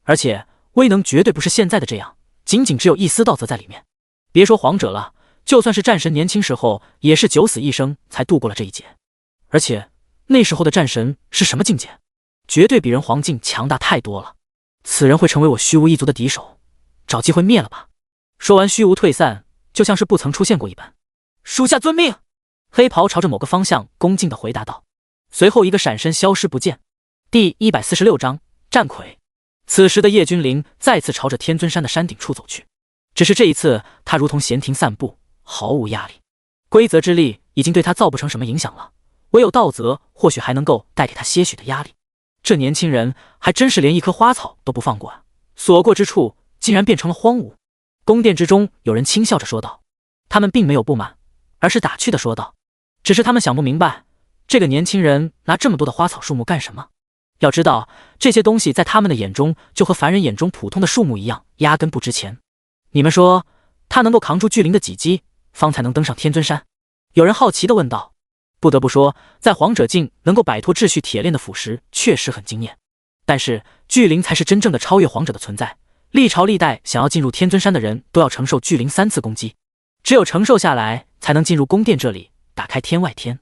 而且威能绝对不是现在的这样，仅仅只有一丝道则在里面。别说皇者了，就算是战神年轻时候，也是九死一生才度过了这一劫。而且那时候的战神是什么境界？绝对比人皇境强大太多了。此人会成为我虚无一族的敌手，找机会灭了吧。”说完，虚无退散，就像是不曾出现过一般。“属下遵命。”黑袍朝着某个方向恭敬地回答道，随后一个闪身消失不见。第146章战魁。此时的叶君临再次朝着天尊山的山顶处走去，只是这一次他如同闲庭散步，毫无压力。规则之力已经对他造不成什么影响了，唯有道则或许还能够带给他些许的压力。这年轻人还真是连一棵花草都不放过啊，所过之处竟然变成了荒芜。宫殿之中有人轻笑着说道，他们并没有不满，而是打趣的说道：“只是他们想不明白，这个年轻人拿这么多的花草树木干什么？要知道，这些东西在他们的眼中就和凡人眼中普通的树木一样，压根不值钱。你们说，他能够扛住巨灵的几击，方才能登上天尊山？”有人好奇地问道。不得不说，在皇者境能够摆脱秩序铁链的腐蚀，确实很惊艳。但是巨灵才是真正的超越皇者的存在，历朝历代想要进入天尊山的人都要承受巨灵3次攻击，只有承受下来，才能进入宫殿这里，打开天外天。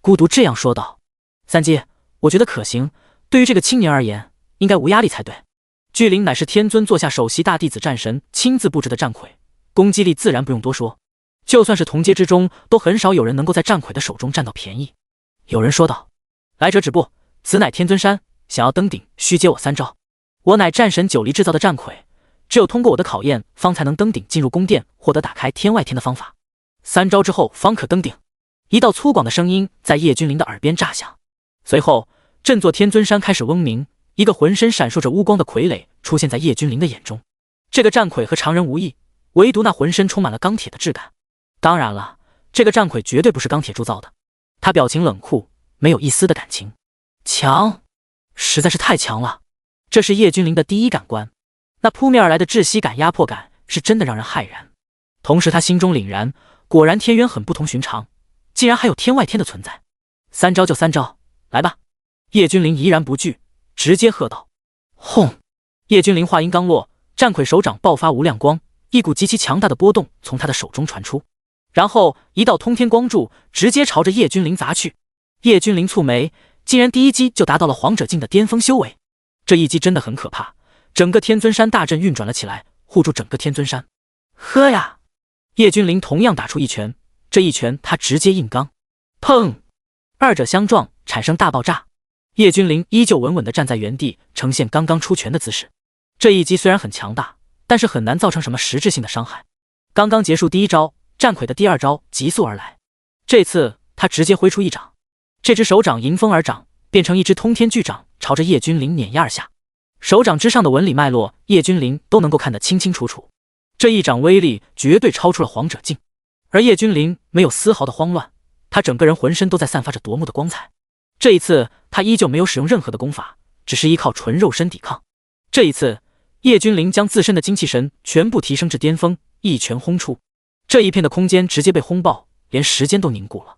孤独这样说道：“三姬，我觉得可行。对于这个青年而言，应该无压力才对。巨灵乃是天尊座下首席大弟子战神亲自布置的战魁，攻击力自然不用多说。就算是同阶之中，都很少有人能够在战魁的手中占到便宜。”有人说道：“来者止步，此乃天尊山，想要登顶，需接我3招。我乃战神9黎制造的战魁，只有通过我的考验，方才能登顶进入宫殿，获得打开天外天的方法。3招之后方可登顶。”一道粗犷的声音在叶君临的耳边炸响，随后振作天尊山开始嗡鸣，一个浑身闪烁着乌光的傀儡出现在叶君临的眼中。这个战魁和常人无异，唯独那浑身充满了钢铁的质感。当然了，这个战魁绝对不是钢铁铸造的，他表情冷酷，没有一丝的感情。强，实在是太强了，这是叶君临的第一感官。那扑面而来的窒息感、压迫感是真的让人骇然。同时他心中凛然，果然天渊很不同寻常，竟然还有天外天的存在。3招就3招，来吧！叶君临怡然不惧，直接喝道：“轰！”叶君临话音刚落，战魁手掌爆发无量光，一股极其强大的波动从他的手中传出，然后一道通天光柱直接朝着叶君临砸去。叶君临蹙眉，竟然第一击就达到了皇者境的巅峰修为，这一击真的很可怕，整个天尊山大阵运转了起来，护住整个天尊山。喝呀！叶君临同样打出一拳，这一拳他直接硬刚，砰！二者相撞，产生大爆炸。叶君临依旧稳稳地站在原地，呈现刚刚出拳的姿势。这一击虽然很强大，但是很难造成什么实质性的伤害。刚刚结束第一招，战魁的第二招急速而来，这次他直接挥出一掌，这只手掌迎风而长，变成一只通天巨掌，朝着叶君临碾压而下。手掌之上的纹理脉络，叶君临都能够看得清清楚楚。这一掌威力绝对超出了皇者境，而叶君临没有丝毫的慌乱，他整个人浑身都在散发着夺目的光彩。这一次他依旧没有使用任何的功法，只是依靠纯肉身抵抗。这一次叶君临将自身的精气神全部提升至巅峰，一拳轰出，这一片的空间直接被轰爆，连时间都凝固了。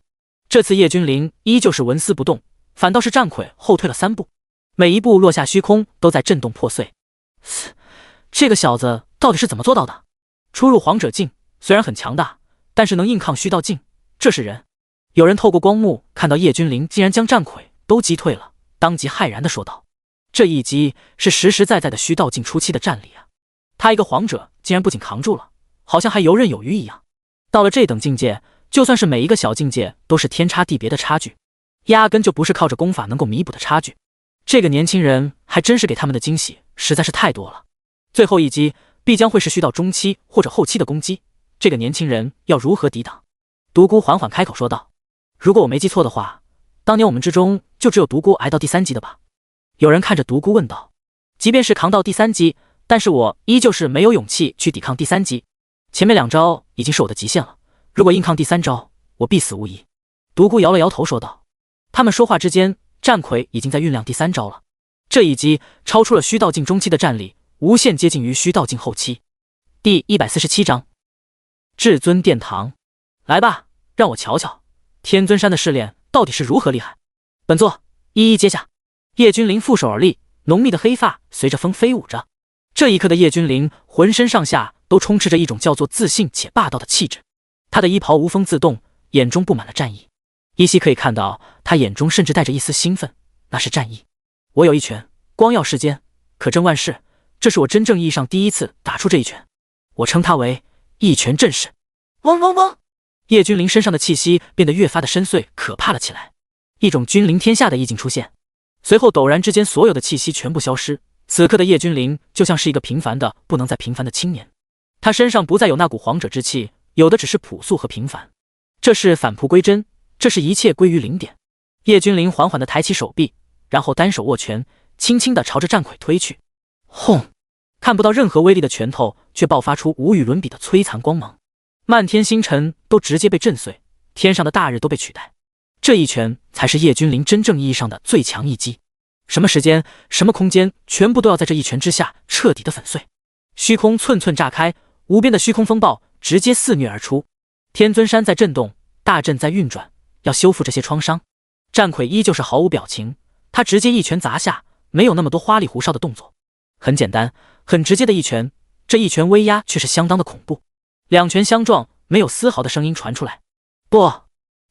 这次叶君临依旧是纹丝不动，反倒是战魁后退了3步，每一步落下虚空都在震动破碎。这个小子到底是怎么做到的？初入皇者境虽然很强大，但是能硬抗虚道境，这是人。有人透过光幕看到叶君临竟然将战魁都击退了，当即骇然地说道：“这一击是实实在在的虚道境初期的战力啊！他一个皇者竟然不仅扛住了，好像还游刃有余一样。到了这等境界，就算是每一个小境界都是天差地别的差距，压根就不是靠着功法能够弥补的差距。这个年轻人还真是给他们的惊喜实在是太多了。最后一击必将会是虚道中期或者后期的攻击，这个年轻人要如何抵挡？”独孤缓缓开口说道：“如果我没记错的话，当年我们之中就只有独孤挨到第3级的吧？”有人看着独孤问道：“即便是扛到第3级，但是我依旧是没有勇气去抵抗第3级。前面2招已经是我的极限了，如果硬抗第3招，我必死无疑。”独孤摇了摇头说道。他们说话之间，战魁已经在酝酿第3招了。这一击超出了虚道境中期的战力，无限接近于虚道境后期。第147章至尊殿堂。来吧，让我瞧瞧天尊山的试炼到底是如何厉害。本座一一接下。叶君临负手而立，浓密的黑发随着风飞舞着。这一刻的叶君临浑身上下都充斥着一种叫做自信且霸道的气质。他的衣袍无风自动，眼中布满了战意，依稀可以看到他眼中甚至带着一丝兴奋，那是战意。我有一拳，光耀世间，可震万世，这是我真正意义上第一次打出这一拳，我称它为一拳震世。嗡嗡嗡！叶君临身上的气息变得越发的深邃可怕了起来，一种君临天下的意境出现。随后陡然之间，所有的气息全部消失，此刻的叶君临就像是一个平凡的不能再平凡的青年，他身上不再有那股皇者之气，有的只是朴素和平凡。这是返璞归真，这是一切归于零点。叶君临缓缓地抬起手臂，然后单手握拳，轻轻地朝着战魁推去。轰！看不到任何威力的拳头却爆发出无与伦比的摧残光芒，漫天星辰都直接被震碎，天上的大日都被取代。这一拳才是叶君临真正意义上的最强一击，什么时间什么空间全部都要在这一拳之下彻底的粉碎。虚空寸寸炸开，无边的虚空风暴直接肆虐而出。天尊山在震动，大阵在运转，要修复这些创伤。战魁依旧是毫无表情，他直接一拳砸下，没有那么多花里胡哨的动作，很简单很直接的一拳，这一拳威压却是相当的恐怖。两拳相撞，没有丝毫的声音传出来。不，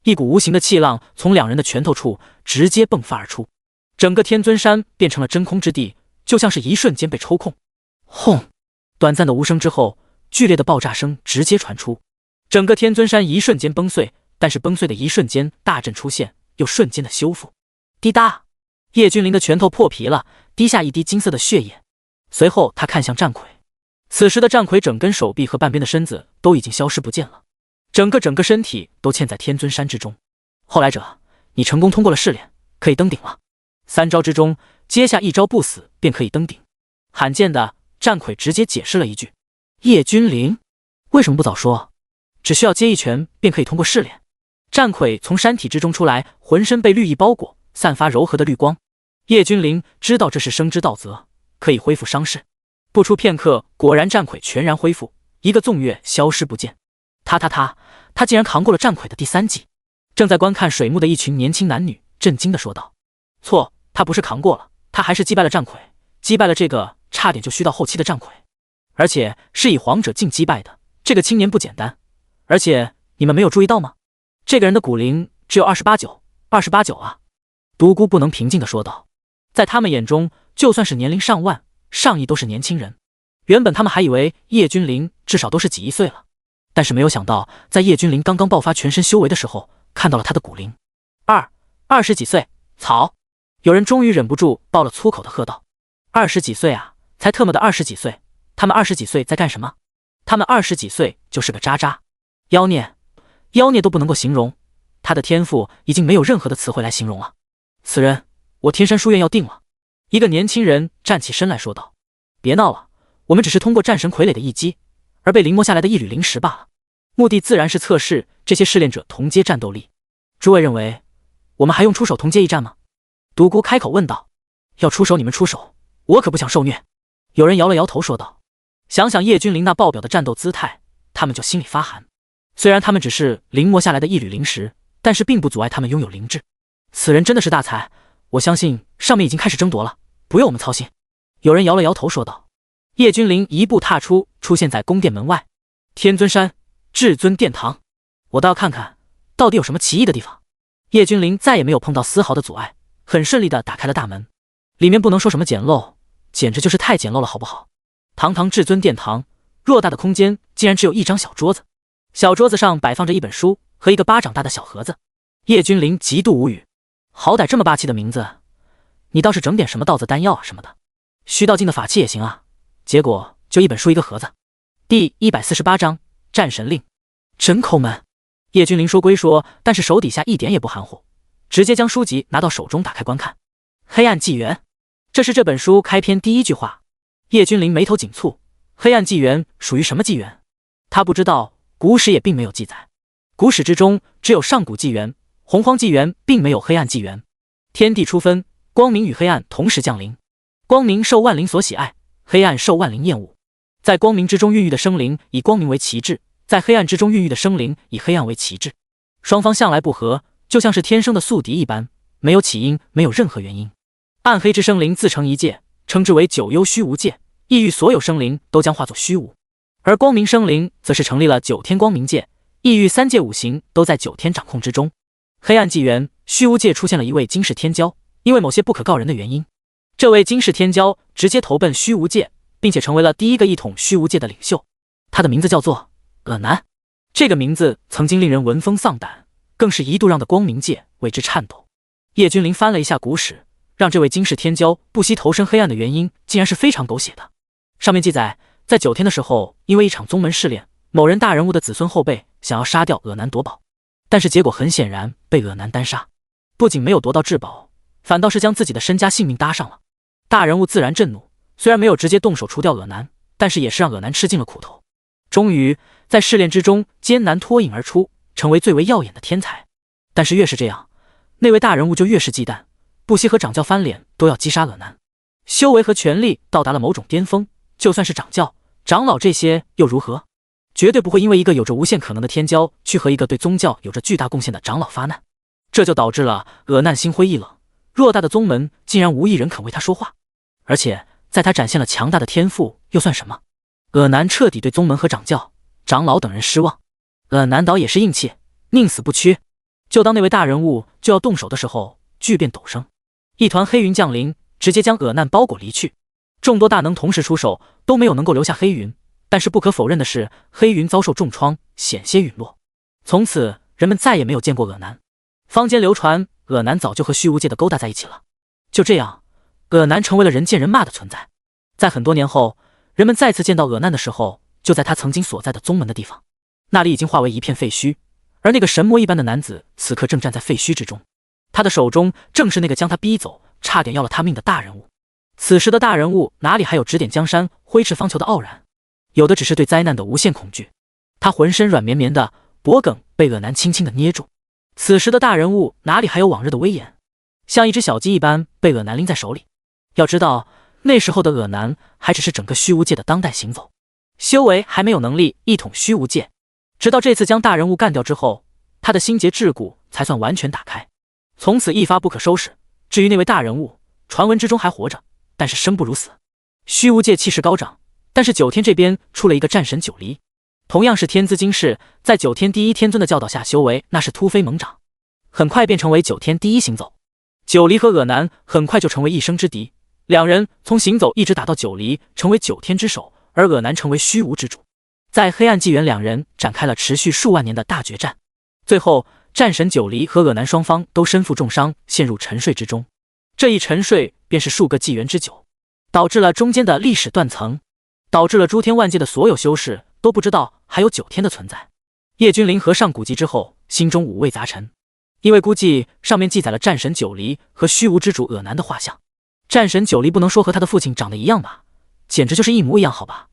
一股无形的气浪从两人的拳头处直接迸发而出，整个天尊山变成了真空之地，就像是一瞬间被抽空。轰！短暂的无声之后，剧烈的爆炸声直接传出，整个天尊山一瞬间崩碎，但是崩碎的一瞬间，大阵出现，又瞬间的修复。滴答，叶君临的拳头破皮了，滴下一滴金色的血液。随后他看向战魁，此时的战魁整根手臂和半边的身子都已经消失不见了，整个身体都嵌在天尊山之中。后来者，你成功通过了试炼，可以登顶了。3招之中，接下1招不死便可以登顶。罕见的，战魁直接解释了一句：叶君临，为什么不早说？只需要接1拳便可以通过试炼。战魁从山体之中出来，浑身被绿意包裹，散发柔和的绿光。叶君临知道这是生之道则，可以恢复伤势。不出片刻，果然战魁全然恢复，一个纵跃消失不见。他竟然扛过了战魁的第3击。正在观看水幕的一群年轻男女震惊地说道：错，他不是扛过了，他还是击败了战魁，击败了这个差点就虚到后期的战魁，而且是以皇者境击败的。这个青年不简单，而且你们没有注意到吗？这个人的骨龄只有28.9啊！独孤不能平静地说道。在他们眼中，就算是年龄上万、上亿都是年轻人。原本他们还以为叶君临至少都是几亿岁了，但是没有想到，在叶君临刚刚爆发全身修为的时候，看到了他的骨龄20几岁。草！有人终于忍不住爆了粗口的喝道：“20几岁啊，才特么的20几岁！他们20几岁在干什么？他们20几岁就是个渣渣，妖孽都不能够形容，他的天赋已经没有任何的词汇来形容了。此人，我天山书院要定了。”一个年轻人站起身来说道：“别闹了，我们只是通过战神傀儡的一击，而被临摹下来的一缕灵石罢了。目的自然是测试这些试炼者同阶战斗力。诸位认为，我们还用出手同阶一战吗？”独孤开口问道。要出手你们出手，我可不想受虐。有人摇了摇头说道。想想叶君临那爆表的战斗姿态，他们就心里发寒。虽然他们只是临摹下来的一缕灵石，但是并不阻碍他们拥有灵智。此人真的是大才，我相信上面已经开始争夺了，不用我们操心。有人摇了摇头说道。叶君临一步踏出，出现在宫殿门外。天尊山，至尊殿堂，我倒要看看到底有什么奇异的地方。叶君临再也没有碰到丝毫的阻碍，很顺利地打开了大门。里面不能说什么简陋，简直就是太简陋了，好不好？堂堂至尊殿堂，偌大的空间竟然只有一张小桌子，小桌子上摆放着一本书和一个巴掌大的小盒子。叶君临极度无语，好歹这么霸气的名字，你倒是整点什么道子丹药啊什么的，虚道境的法器也行啊，结果就一本书一个盒子。第148章战神令，真抠门。叶君临说归说，但是手底下一点也不含糊，直接将书籍拿到手中打开观看。黑暗纪元，这是这本书开篇第一句话。叶君临眉头紧蹙，黑暗纪元属于什么纪元？他不知道，古史也并没有记载。古史之中只有上古纪元，洪荒纪元并没有黑暗纪元。天地初分，光明与黑暗同时降临，光明受万灵所喜爱，黑暗受万灵厌恶。在光明之中孕育的生灵以光明为旗帜，在黑暗之中孕育的生灵以黑暗为旗帜。双方向来不和，就像是天生的宿敌一般，没有起因，没有任何原因。暗黑之生灵自成一界，称之为九幽虚无界，意欲所有生灵都将化作虚无。而光明生灵则是成立了9天光明界，意欲3界5行都在9天掌控之中。黑暗纪元，虚无界出现了一位惊世天骄，因为某些不可告人的原因，这位惊世天骄直接投奔虚无界，并且成为了第一个一统虚无界的领袖。他的名字叫做葛南。这个名字曾经令人闻风丧胆，更是一度让的光明界为之颤抖。叶君临翻了一下古史，让这位惊世天骄不惜投身黑暗的原因，竟然是非常狗血的。上面记载，在9天的时候，因为一场宗门试炼，某人大人物的子孙后辈想要杀掉葛南夺宝，但是结果很显然被葛南单杀，不仅没有夺到至宝，反倒是将自己的身家性命搭上了。大人物自然震怒，虽然没有直接动手除掉葛南，但是也是让葛南吃尽了苦头。终于在试炼之中艰难脱颖而出，成为最为耀眼的天才。但是越是这样，那位大人物就越是忌惮，不惜和掌教翻脸都要击杀葛南。修为和权力到达了某种巅峰，就算是掌教、长老这些又如何？绝对不会因为一个有着无限可能的天骄去和一个对宗教有着巨大贡献的长老发难。这就导致了葛难心灰意冷，偌大的宗门竟然无一人肯为他说话。而且在他展现了强大的天赋又算什么？葛南彻底对宗门和掌教、长老等人失望。葛南倒也是硬气，宁死不屈。就当那位大人物就要动手的时候，巨变陡生，一团黑云降临，直接将葛难包裹离去。众多大能同时出手，都没有能够留下黑云，但是不可否认的是，黑云遭受重创，险些陨落。从此人们再也没有见过葛南。坊间流传葛南早就和虚无界的勾搭在一起了。就这样，葛南成为了人见人骂的存在。在很多年后，人们再次见到葛难的时候，就在他曾经所在的宗门的地方，那里已经化为一片废墟，而那个神魔一般的男子此刻正站在废墟之中，他的手中正是那个将他逼走，差点要了他命的大人物。此时的大人物哪里还有指点江山、挥斥方遒的傲然，有的只是对灾难的无限恐惧。他浑身软绵绵的，脖颈被恶男轻轻的捏住。此时的大人物哪里还有往日的威严，像一只小鸡一般被恶男拎在手里。要知道，那时候的恶男还只是整个虚无界的当代行走，修为还没有能力一统虚无界。直到这次将大人物干掉之后，他的心结桎梏才算完全打开，从此一发不可收拾。至于那位大人物，传闻之中还活着，但是生不如死。虚无界气势高涨，但是九天这边出了一个战神九离，同样是天资经世，在九天第一天尊的教导下修为那是突飞猛涨，很快便成为九天第一行走。九离和恶男很快就成为一生之敌，两人从行走一直打到九离成为九天之首，而恶男成为虚无之主。在黑暗纪元，两人展开了持续数万年的大决战，最后战神九离和恶男双方都身负重伤，陷入沉睡之中。这一沉睡便是数个纪元之久，导致了中间的历史断层，导致了诸天万界的所有修士都不知道还有九天的存在。叶君临合上古籍之后，心中五味杂陈，因为估计上面记载了战神九离和虚无之主恶男的画像。战神九离不能说和他的父亲长得一样吧，简直就是一模一样好吧，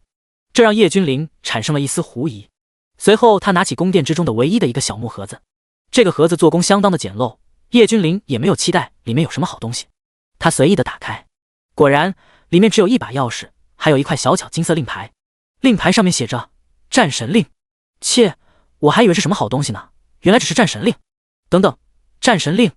这让叶君临产生了一丝狐疑。随后他拿起宫殿之中的唯一的一个小木盒子，这个盒子做工相当的简陋，叶君临也没有期待里面有什么好东西。他随意的打开，果然里面只有一把钥匙，还有一块小巧金色令牌，令牌上面写着战神令。切，我还以为是什么好东西呢，原来只是战神令。等等，战神令，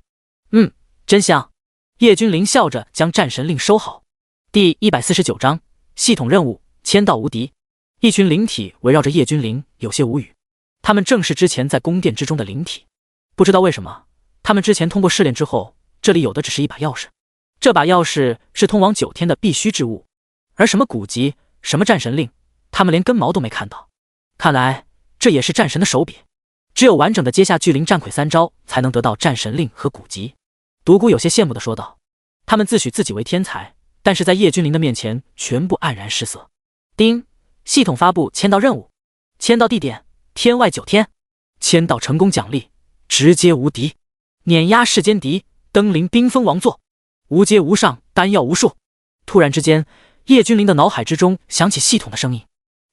真香。叶君临笑着将战神令收好。第149章系统任务签到无敌。一群灵体围绕着叶君临，有些无语。他们正是之前在宫殿之中的灵体，不知道为什么，他们之前通过试炼之后，这里有的只是一把钥匙，这把钥匙是通往九天的必须之物，而什么古籍，什么战神令，他们连根毛都没看到。看来这也是战神的手笔，只有完整的接下巨灵战魁3招，才能得到战神令和古籍。独孤有些羡慕地说道。他们自诩自己为天才，但是在叶君临的面前全部黯然失色。叮，系统发布签到任务，签到地点天外九天，签到成功奖励直接无敌，碾压世间敌，登临冰封王座，无阶无上，丹药无数。突然之间，叶君临的脑海之中响起系统的声音，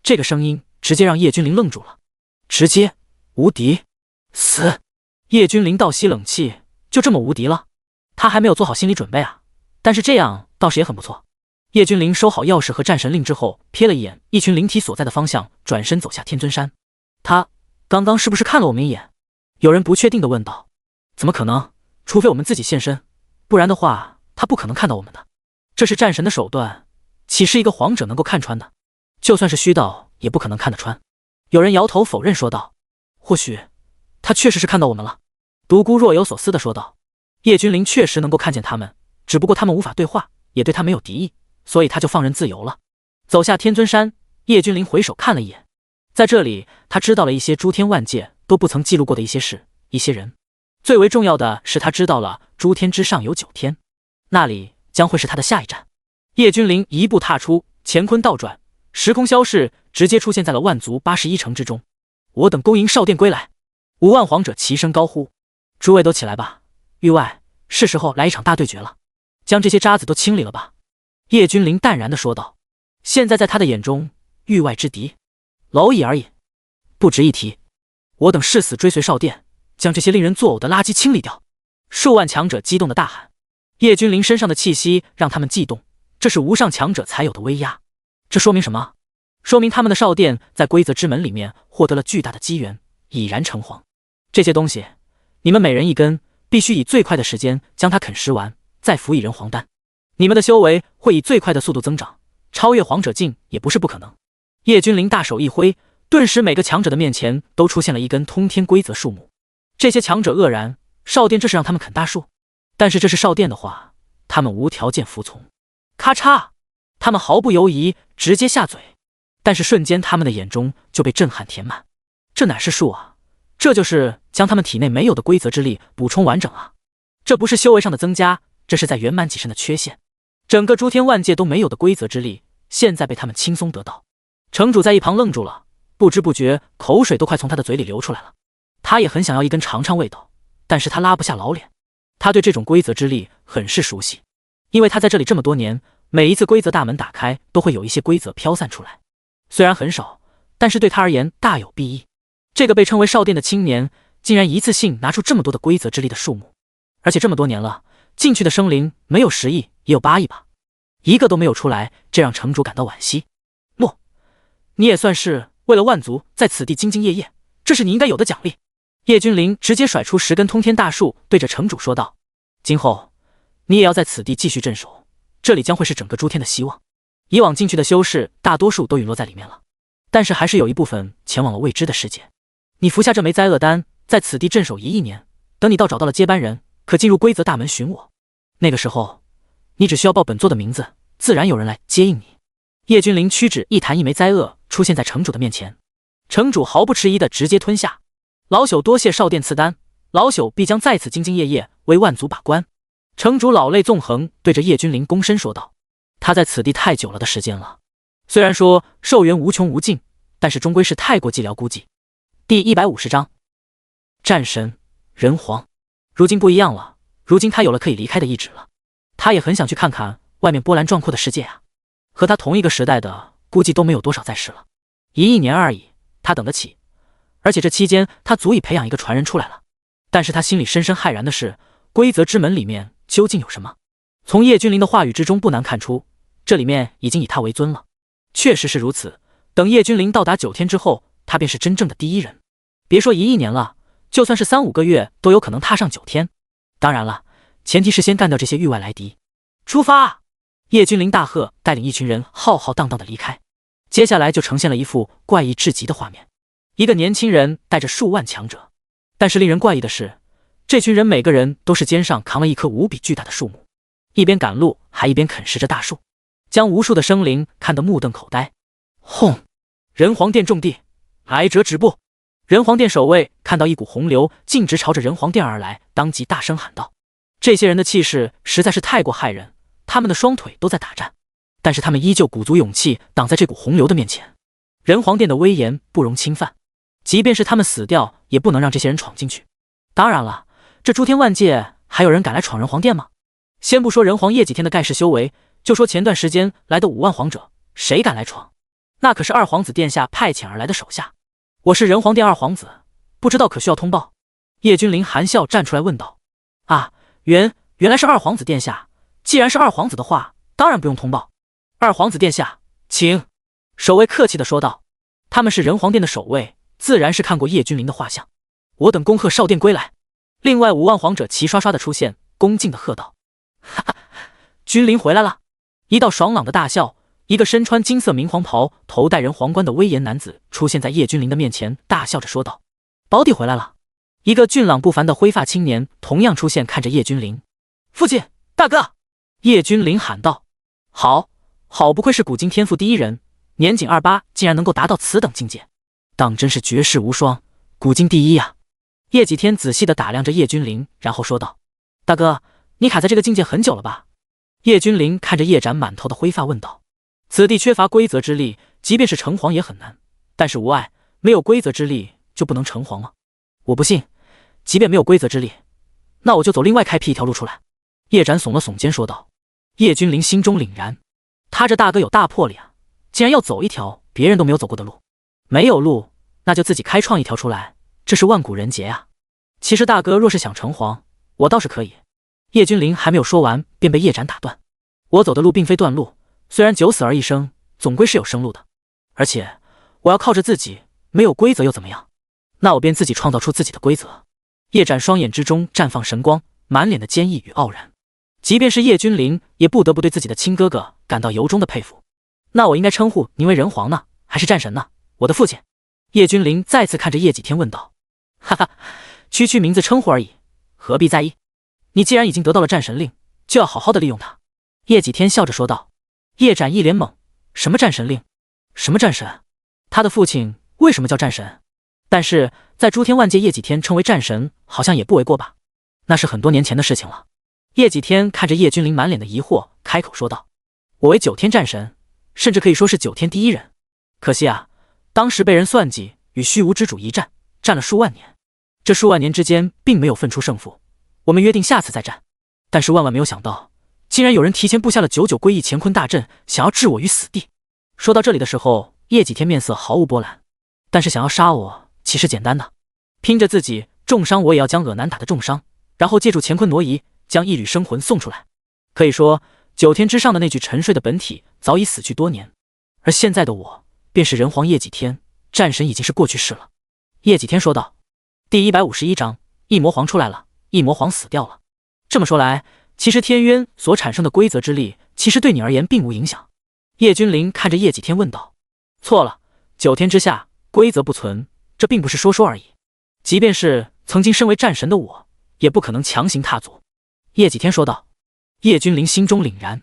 这个声音直接让叶君临愣住了。直接无敌，死！叶君临倒吸冷气，就这么无敌了？他还没有做好心理准备啊，但是这样倒是也很不错。叶君临收好钥匙和战神令之后，瞥了一眼一群灵体所在的方向，转身走下天尊山。他刚刚是不是看了我们一眼？有人不确定地问道。怎么可能？除非我们自己现身，不然的话他不可能看到我们的。这是战神的手段，岂是一个皇者能够看穿的？就算是虚道也不可能看得穿。有人摇头否认说道。或许他确实是看到我们了。独孤若有所思地说道。叶君临确实能够看见他们，只不过他们无法对话，也对他没有敌意，所以他就放任自由了。走下天尊山，叶君临回首看了一眼，在这里他知道了一些诸天万界都不曾记录过的一些事，一些人。最为重要的是他知道了诸天之上有九天，那里将会是他的下一站。叶君临一步踏出，乾坤倒转，时空消逝，直接出现在了万族81城之中。我等恭迎少殿归来！5万皇者齐声高呼。诸位都起来吧，域外是时候来一场大对决了，将这些渣子都清理了吧。叶君临淡然地说道。现在在他的眼中，域外之敌蝼蚁而已，不值一提。我等誓死追随少殿，将这些令人作呕的垃圾清理掉。数万强者激动地大喊。叶君临身上的气息让他们悸动，这是无上强者才有的威压。这说明什么？说明他们的少殿在规则之门里面获得了巨大的机缘，已然成皇。这些东西你们每人一根，必须以最快的时间将它啃食完，再服以人皇丹。你们的修为会以最快的速度增长，超越皇者境也不是不可能。叶君临大手一挥，顿时每个强者的面前都出现了一根通天规则树木。这些强者愕然，少殿这是让他们啃大树？但是这是少殿的话，他们无条件服从。咔嚓，他们毫不犹疑直接下嘴，但是瞬间他们的眼中就被震撼填满。这乃是树啊，这就是将他们体内没有的规则之力补充完整啊！这不是修为上的增加，这是在圆满己身的缺陷。整个诸天万界都没有的规则之力，现在被他们轻松得到。城主在一旁愣住了，不知不觉口水都快从他的嘴里流出来了。他也很想要一根尝尝味道，但是他拉不下老脸。他对这种规则之力很是熟悉，因为他在这里这么多年，每一次规则大门打开，都会有一些规则飘散出来。虽然很少，但是对他而言大有裨益。这个被称为少殿的青年，竟然一次性拿出这么多的规则之力的数目，而且这么多年了，进去的生灵没有10亿，也有8亿吧，一个都没有出来，这让城主感到惋惜。诺，你也算是为了万族在此地兢兢业业，这是你应该有的奖励。叶君临直接甩出10根通天大树，对着城主说道：“今后你也要在此地继续镇守，这里将会是整个诸天的希望。以往进去的修士大多数都陨落在里面了，但是还是有一部分前往了未知的世界。你服下这枚灾厄丹，在此地镇守1亿年，等你到找到了接班人，可进入规则大门寻我。那个时候，你只需要报本座的名字，自然有人来接应你。”叶君临屈指一弹，一枚灾厄出现在城主的面前，城主毫不迟疑的直接吞下。老朽多谢少殿赐丹，老朽必将在此兢兢业业为万族把关。城主老泪纵横，对着叶君临躬身说道：“他在此地太久了的时间了，虽然说寿元无穷无尽，但是终归是太过寂寥孤寂。”第150章，战神人皇。如今不一样了，如今他有了可以离开的意志了。他也很想去看看外面波澜壮阔的世界啊，和他同一个时代的估计都没有多少在世了。1亿年而已，他等得起。而且这期间他足以培养一个传人出来了。但是他心里深深骇然的是，规则之门里面究竟有什么？从叶君临的话语之中不难看出，这里面已经以他为尊了。确实是如此，等叶君临到达9天之后，他便是真正的第一人。别说1亿年了，就算是3-5个月都有可能踏上9天。当然了，前提是先干掉这些域外来敌。出发！叶君临大喝，带领一群人浩浩荡荡的离开。接下来就呈现了一副怪异至极的画面。一个年轻人带着数万强者，但是令人怪异的是，这群人每个人都是肩上扛了一棵无比巨大的树木，一边赶路还一边啃食着大树，将无数的生灵看得目瞪口呆。轰！人皇殿重地，来者止步！人皇殿守卫看到一股洪流径直朝着人皇殿而来，当即大声喊道：“这些人的气势实在是太过骇人，他们的双腿都在打颤，但是他们依旧鼓足勇气挡在这股洪流的面前。人皇殿的威严不容侵犯，即便是他们死掉，也不能让这些人闯进去。当然了，这诸天万界还有人敢来闯人皇殿吗？先不说人皇夜几天的盖世修为，就说前段时间来的5万皇者，谁敢来闯？那可是二皇子殿下派遣而来的手下。我是人皇殿二皇子，不知道可需要通报？”叶君临含笑站出来问道。“啊，原来是二皇子殿下。既然是二皇子的话，当然不用通报。二皇子殿下，请。”守卫客气地说道。他们是人皇殿的守卫，自然是看过叶君临的画像。我等恭贺少殿归来。另外5万皇者齐刷刷的出现，恭敬的喝道：“哈哈，君临回来了！”一道爽朗的大笑，一个身穿金色明黄袍、头戴人皇冠的威严男子出现在叶君临的面前，大笑着说道：“胞弟回来了。”一个俊朗不凡的灰发青年同样出现，看着叶君临。“父亲，大哥！”叶君临喊道。“好不愧是古今天赋第一人，年仅28竟然能够达到此等境界，当真是绝世无双，古今第一呀！”叶几天仔细地打量着叶君临，然后说道：“大哥，你卡在这个境界很久了吧？”叶君临看着叶展满头的灰发问道：“此地缺乏规则之力，即便是成皇也很难。但是无碍，没有规则之力就不能成皇吗？我不信，即便没有规则之力，那我就走另外开辟一条路出来。”叶展耸了耸肩说道。叶君临心中凛然，他这大哥有大魄力啊，竟然要走一条别人都没有走过的路。没有路，那就自己开创一条出来，这是万古人杰啊。其实大哥若是想成皇，我倒是可以。叶君临还没有说完，便被叶展打断。我走的路并非断路，虽然九死而一生，总归是有生路的。而且我要靠着自己，没有规则又怎么样？那我便自己创造出自己的规则。叶展双眼之中绽放神光，满脸的坚毅与傲然。即便是叶君临，也不得不对自己的亲哥哥感到由衷的佩服。那我应该称呼您为人皇呢，还是战神呢？我的父亲。叶君临再次看着叶几天问道。哈哈，区名字称呼而已，何必在意？你既然已经得到了战神令，就要好好的利用它。叶几天笑着说道。叶展一脸懵，什么战神令？什么战神？他的父亲为什么叫战神？但是在诸天万界，叶几天称为战神，好像也不为过吧？那是很多年前的事情了。叶几天看着叶君临满脸的疑惑，开口说道：“我为9天战神，甚至可以说是9天第一人。可惜啊，当时被人算计，与虚无之主一战，战了数万年。这数万年之间并没有分出胜负，我们约定下次再战。但是万万没有想到，竟然有人提前布下了99归一乾坤大阵，想要置我于死地。说到这里的时候，叶几天面色毫无波澜。但是想要杀我，岂是简单的？拼着自己重伤我也要将尔南打的重伤，然后借助乾坤挪移，将一缕生魂送出来。可以说9天之上的那具沉睡的本体早已死去多年，而现在的我便是人皇叶几天，战神已经是过去式了。叶几天说道。第151章，异魔皇出来了，异魔皇死掉了。这么说来，其实天渊所产生的规则之力，其实对你而言并无影响。叶君临看着叶几天问道。错了，9天之下规则不存，这并不是说说而已。即便是曾经身为战神的我，也不可能强行踏足。叶几天说道。叶君临心中凛然，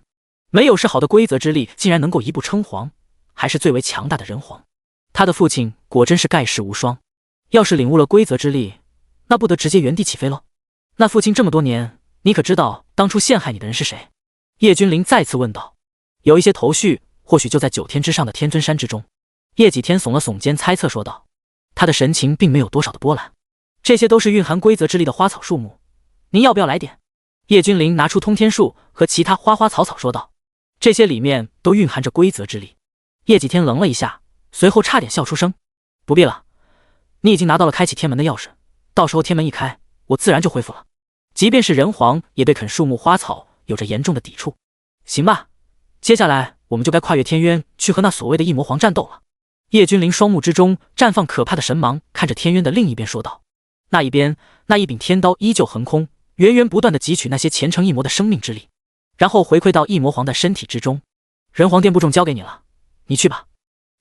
没有是好的规则之力，竟然能够一步称皇，还是最为强大的人皇。他的父亲果真是盖世无双，要是领悟了规则之力，那不得直接原地起飞喽。那父亲这么多年，你可知道当初陷害你的人是谁？叶君临再次问道。有一些头绪，或许就在9天之上的天尊山之中。叶几天耸了耸肩，猜测说道。他的神情并没有多少的波澜。这些都是蕴含规则之力的花草树木，您要不要来点？叶君临拿出通天树和其他花花草草说道。这些里面都蕴含着规则之力。叶几天愣了一下，随后差点笑出声。不必了，你已经拿到了开启天门的钥匙，到时候天门一开，我自然就恢复了。即便是人皇也对啃树木花草有着严重的抵触。行吧，接下来我们就该跨越天渊去和那所谓的异魔皇战斗了。叶君临双目之中绽放可怕的神芒，看着天渊的另一边说道。那一边，那一柄天刀依旧横空，源源不断地汲取那些虔诚异魔的生命之力，然后回馈到异魔皇的身体之中。人皇殿部众交给你了，你去吧。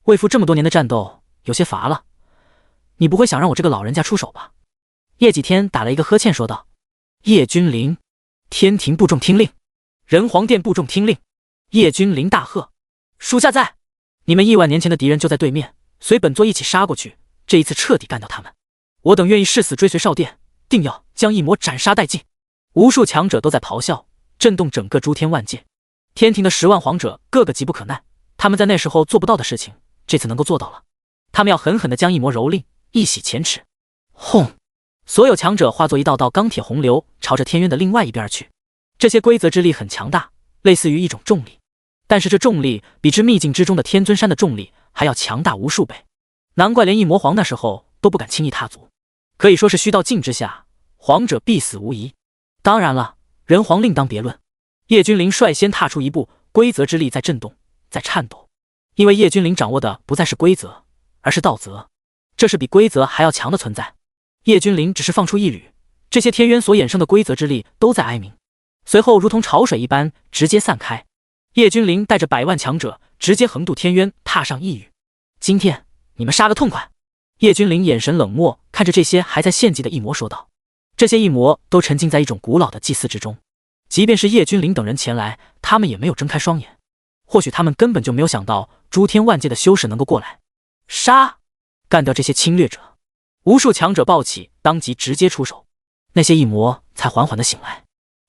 为父这么多年的战斗有些乏了，你不会想让我这个老人家出手吧？叶几天打了一个呵欠说道。叶君临，天庭部众听令，人皇殿部众听令。叶君临大喝。属下在。你们亿万年前的敌人就在对面，随本座一起杀过去，这一次彻底干掉他们。我等愿意誓死追随少殿，定要将异魔斩杀殆尽。无数强者都在咆哮，震动整个诸天万界。天庭的10万皇者个个急不可耐，他们在那时候做不到的事情，这次能够做到了。他们要狠狠地将异魔蹂躏，一洗前耻。轰！所有强者化作一道道钢铁洪流，朝着天渊的另外一边而去。这些规则之力很强大，类似于一种重力，但是这重力比之秘境之中的天尊山的重力还要强大无数倍，难怪连异魔皇那时候都不敢轻易踏足，可以说是虚到境之下，皇者必死无疑。当然了，人皇另当别论。叶君临率先踏出一步，规则之力在震动，在颤抖，因为叶君临掌握的不再是规则，而是道则，这是比规则还要强的存在。叶君临只是放出一缕，这些天渊所衍生的规则之力都在哀鸣，随后如同潮水一般直接散开。叶君临带着100万强者直接横渡天渊，踏上异域。今天你们杀个痛快！叶君临眼神冷漠，看着这些还在献祭的异魔说道。这些异魔都沉浸在一种古老的祭祀之中，即便是叶君临等人前来，他们也没有睁开双眼。或许他们根本就没有想到诸天万界的修士能够过来杀，干掉这些侵略者。无数强者暴起，当即直接出手。那些异魔才缓缓地醒来。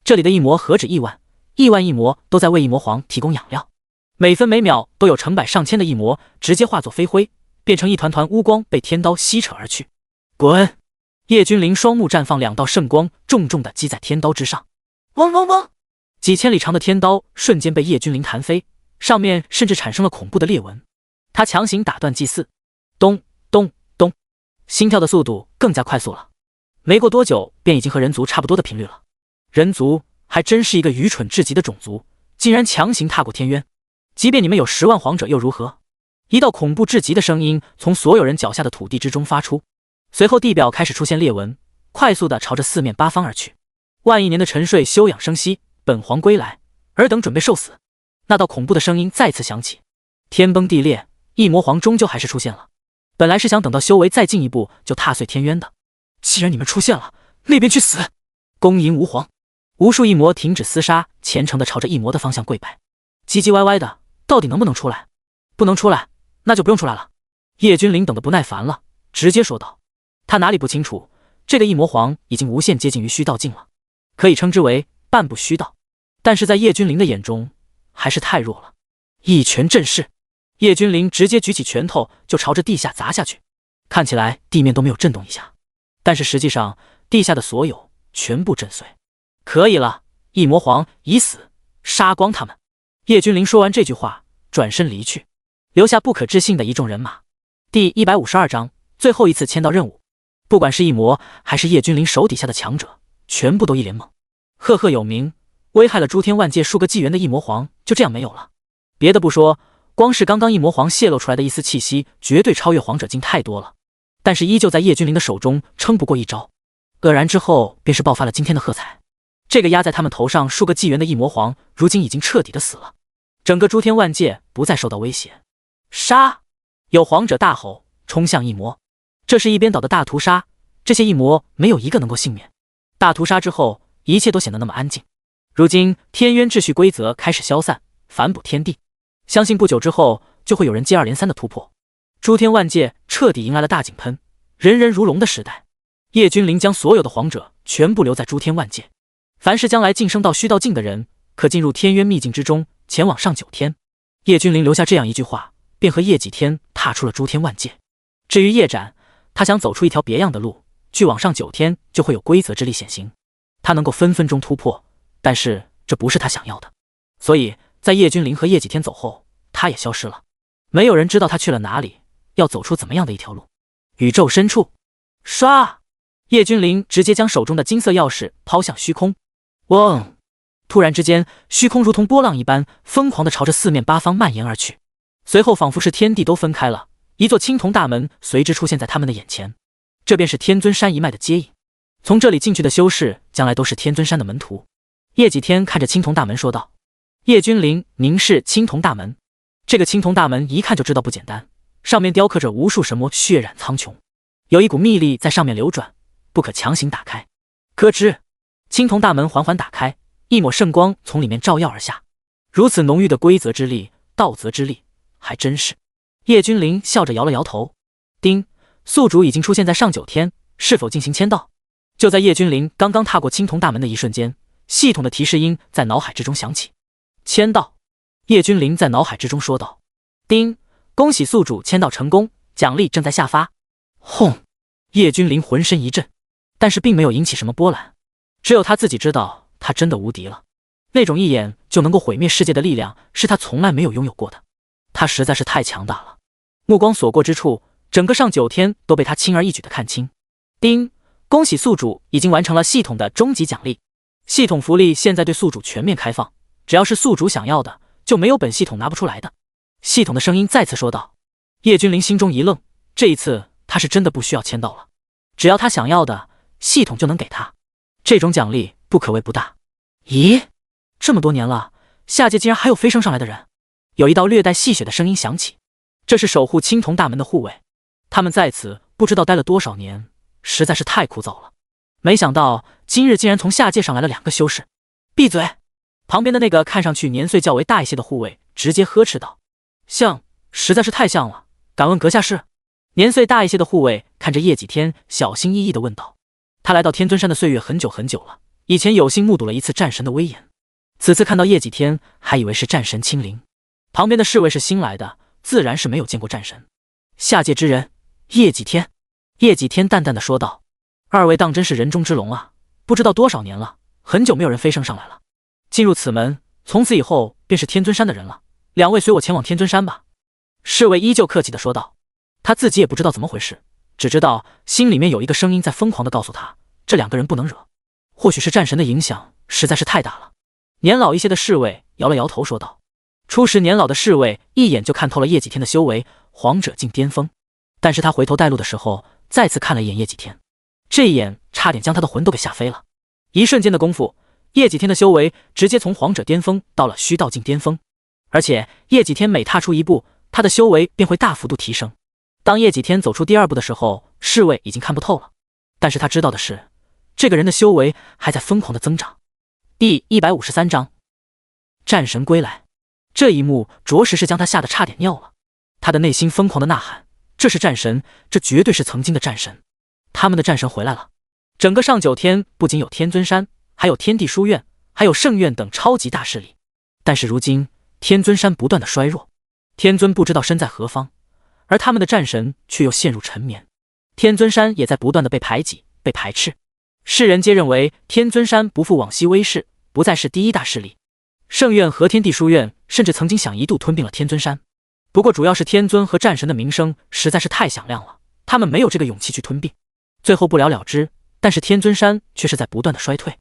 这里的异魔何止亿万，亿万异魔都在为异魔皇提供养料，每分每秒都有成百上千的异魔直接化作飞灰，变成一团团乌光，被天刀吸扯而去。滚！叶君临双目绽放2道圣光，重重地击在天刀之上。嗡嗡嗡！几千里长的天刀瞬间被叶君临弹飞，上面甚至产生了恐怖的裂纹。他强行打断祭祀，咚咚咚，心跳的速度更加快速了。没过多久，便已经和人族差不多的频率了。人族还真是一个愚蠢至极的种族，竟然强行踏过天渊。即便你们有10万皇者又如何？一道恐怖至极的声音从所有人脚下的土地之中发出，随后地表开始出现裂纹，快速地朝着四面八方而去。万亿年的沉睡休养生息，本皇归来，尔等准备受死。那道恐怖的声音再次响起，天崩地裂，异魔皇终究还是出现了。本来是想等到修为再进一步就踏碎天渊的，既然你们出现了，那边去死！恭迎吾皇！无数异魔停止厮杀，虔诚地朝着异魔的方向跪拜。唧唧歪歪的，到底能不能出来？不能出来，那就不用出来了。叶君临等得不耐烦了，直接说道。他哪里不清楚，这个异魔皇已经无限接近于虚道境了，可以称之为半步虚道，但是在叶君临的眼中还是太弱了。一拳震世，叶君临直接举起拳头就朝着地下砸下去，看起来地面都没有震动一下。但是实际上地下的所有全部震碎。可以了，异魔皇已死，杀光他们。叶君临说完这句话，转身离去，留下不可置信的一众人马。第152章，最后一次签到任务。不管是异魔还是叶君临手底下的强者，全部都一脸懵。赫赫有名，危害了诸天万界数个纪元的异魔皇就这样没有了。别的不说，光是刚刚异魔皇泄露出来的一丝气息，绝对超越皇者境太多了。但是依旧在叶君临的手中撑不过一招。愕然之后，便是爆发了惊天的喝彩。这个压在他们头上数个纪元的异魔皇，如今已经彻底的死了。整个诸天万界不再受到威胁。杀！有皇者大吼，冲向异魔。这是一边倒的大屠杀，这些异魔没有一个能够幸免。大屠杀之后，一切都显得那么安静。如今天渊秩序规则开始消散，反哺天地，相信不久之后就会有人接二连三的突破。诸天万界彻底迎来了大井喷，人人如龙的时代。叶君临将所有的皇者全部留在诸天万界，凡是将来晋升到虚道境的人，可进入天渊秘境之中，前往上九天。叶君临留下这样一句话，便和叶几天踏出了诸天万界。至于叶斩，他想走出一条别样的路，距往上九天就会有规则之力显形，他能够分分钟突破，但是这不是他想要的。所以在叶君临和叶几天走后，他也消失了，没有人知道他去了哪里，要走出怎么样的一条路。宇宙深处，唰！叶君临直接将手中的金色钥匙抛向虚空。嗡！突然之间，虚空如同波浪一般，疯狂地朝着四面八方蔓延而去。随后仿佛是天地都分开了，一座青铜大门随之出现在他们的眼前。这便是天尊山一脉的接引，从这里进去的修士将来都是天尊山的门徒。叶几天看着青铜大门说道。叶君临凝视青铜大门，这个青铜大门一看就知道不简单，上面雕刻着无数神魔，血染苍穹，有一股秘力在上面流转，不可强行打开。咯吱，青铜大门缓缓打开，一抹圣光从里面照耀而下。如此浓郁的规则之力、道则之力，还真是。叶君临笑着摇了摇头。丁，宿主已经出现在上九天，是否进行签到？就在叶君临刚刚踏过青铜大门的一瞬间，系统的提示音在脑海之中响起。签到。叶君临在脑海之中说道。丁，恭喜宿主签到成功，奖励正在下发。轰！叶君临浑身一震，但是并没有引起什么波澜，只有他自己知道，他真的无敌了。那种一眼就能够毁灭世界的力量，是他从来没有拥有过的。他实在是太强大了。目光所过之处，整个上九天都被他轻而易举的看清。丁，恭喜宿主已经完成了系统的终极奖励。系统福利现在对宿主全面开放，只要是宿主想要的，就没有本系统拿不出来的。系统的声音再次说道。叶君临心中一愣，这一次他是真的不需要签到了，只要他想要的，系统就能给他。这种奖励不可谓不大。咦，这么多年了，下界竟然还有飞升上来的人。有一道略带戏谑的声音响起，这是守护青铜大门的护卫，他们在此不知道待了多少年，实在是太枯燥了。没想到今日竟然从下界上来了2个修士。闭嘴！旁边的那个看上去年岁较为大一些的护卫直接呵斥道。像，实在是太像了，敢问阁下是？年岁大一些的护卫看着叶几天，小心翼翼地问道。他来到天尊山的岁月很久很久了，以前有幸目睹了一次战神的威严，此次看到叶几天，还以为是战神亲临。旁边的侍卫是新来的，自然是没有见过战神。下界之人，叶几天。叶几天淡淡的说道。2位当真是人中之龙啊，不知道多少年了，很久没有人飞升上来了。进入此门，从此以后便是天尊山的人了。2位随我前往天尊山吧。侍卫依旧客气的说道。他自己也不知道怎么回事，只知道心里面有一个声音在疯狂的告诉他，这2个人不能惹。或许是战神的影响实在是太大了。年老一些的侍卫摇了摇头说道。初时年老的侍卫一眼就看透了叶几天的修为，皇者境巅峰。但是他回头带路的时候，再次看了一眼叶几天，这一眼差点将他的魂都给吓飞了。一瞬间的功夫，叶几天的修为直接从皇者巅峰到了虚道境巅峰，而且叶几天每踏出一步，他的修为便会大幅度提升。当叶几天走出第2步的时候，侍卫已经看不透了，但是他知道的是，这个人的修为还在疯狂的增长。第153章，战神归来。这一幕着实是将他吓得差点尿了，他的内心疯狂的呐喊，这是战神，这绝对是曾经的战神，他们的战神回来了。整个上九天不仅有天尊山，还有天地书院，还有圣院等超级大势力，但是如今天尊山不断的衰弱，天尊不知道身在何方，而他们的战神却又陷入沉眠。天尊山也在不断的被排挤，被排斥。世人皆认为天尊山不复往昔威势，不再是第一大势力。圣院和天地书院甚至曾经想一度吞并了天尊山，不过主要是天尊和战神的名声实在是太响亮了，他们没有这个勇气去吞并，最后不了了之。但是天尊山却是在不断的衰退，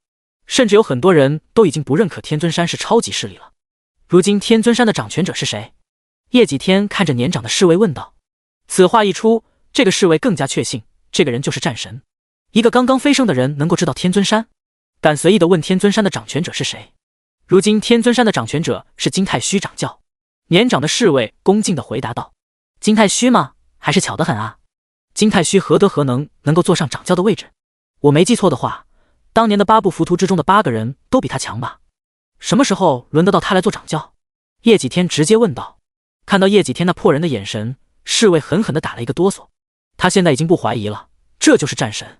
甚至有很多人都已经不认可天尊山是超级势力了。如今天尊山的掌权者是谁？叶几天看着年长的侍卫问道。此话一出，这个侍卫更加确信，这个人就是战神。一个刚刚飞升的人能够知道天尊山，敢随意的问天尊山的掌权者是谁？如今天尊山的掌权者是金太虚掌教。年长的侍卫恭敬的回答道：金太虚吗？还是巧得很啊。金太虚何德何能够坐上掌教的位置？我没记错的话，当年的8部浮屠之中的8个人都比他强吧？什么时候轮得到他来做掌教？叶几天直接问道。看到叶几天那破人的眼神，侍卫狠狠地打了一个哆嗦。他现在已经不怀疑了，这就是战神。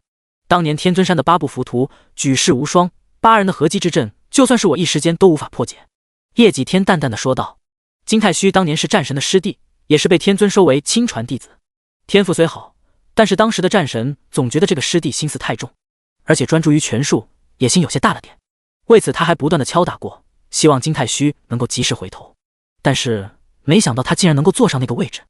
当年天尊山的8部浮屠举世无双，8人的合击之阵，就算是我一时间都无法破解。叶几天淡淡的说道。金太虚当年是战神的师弟，也是被天尊收为亲传弟子，天赋虽好，但是当时的战神总觉得这个师弟心思太重，而且专注于拳术，野心有些大了点。为此他还不断的敲打过，希望金太虚能够及时回头，但是没想到他竟然能够坐上那个位置。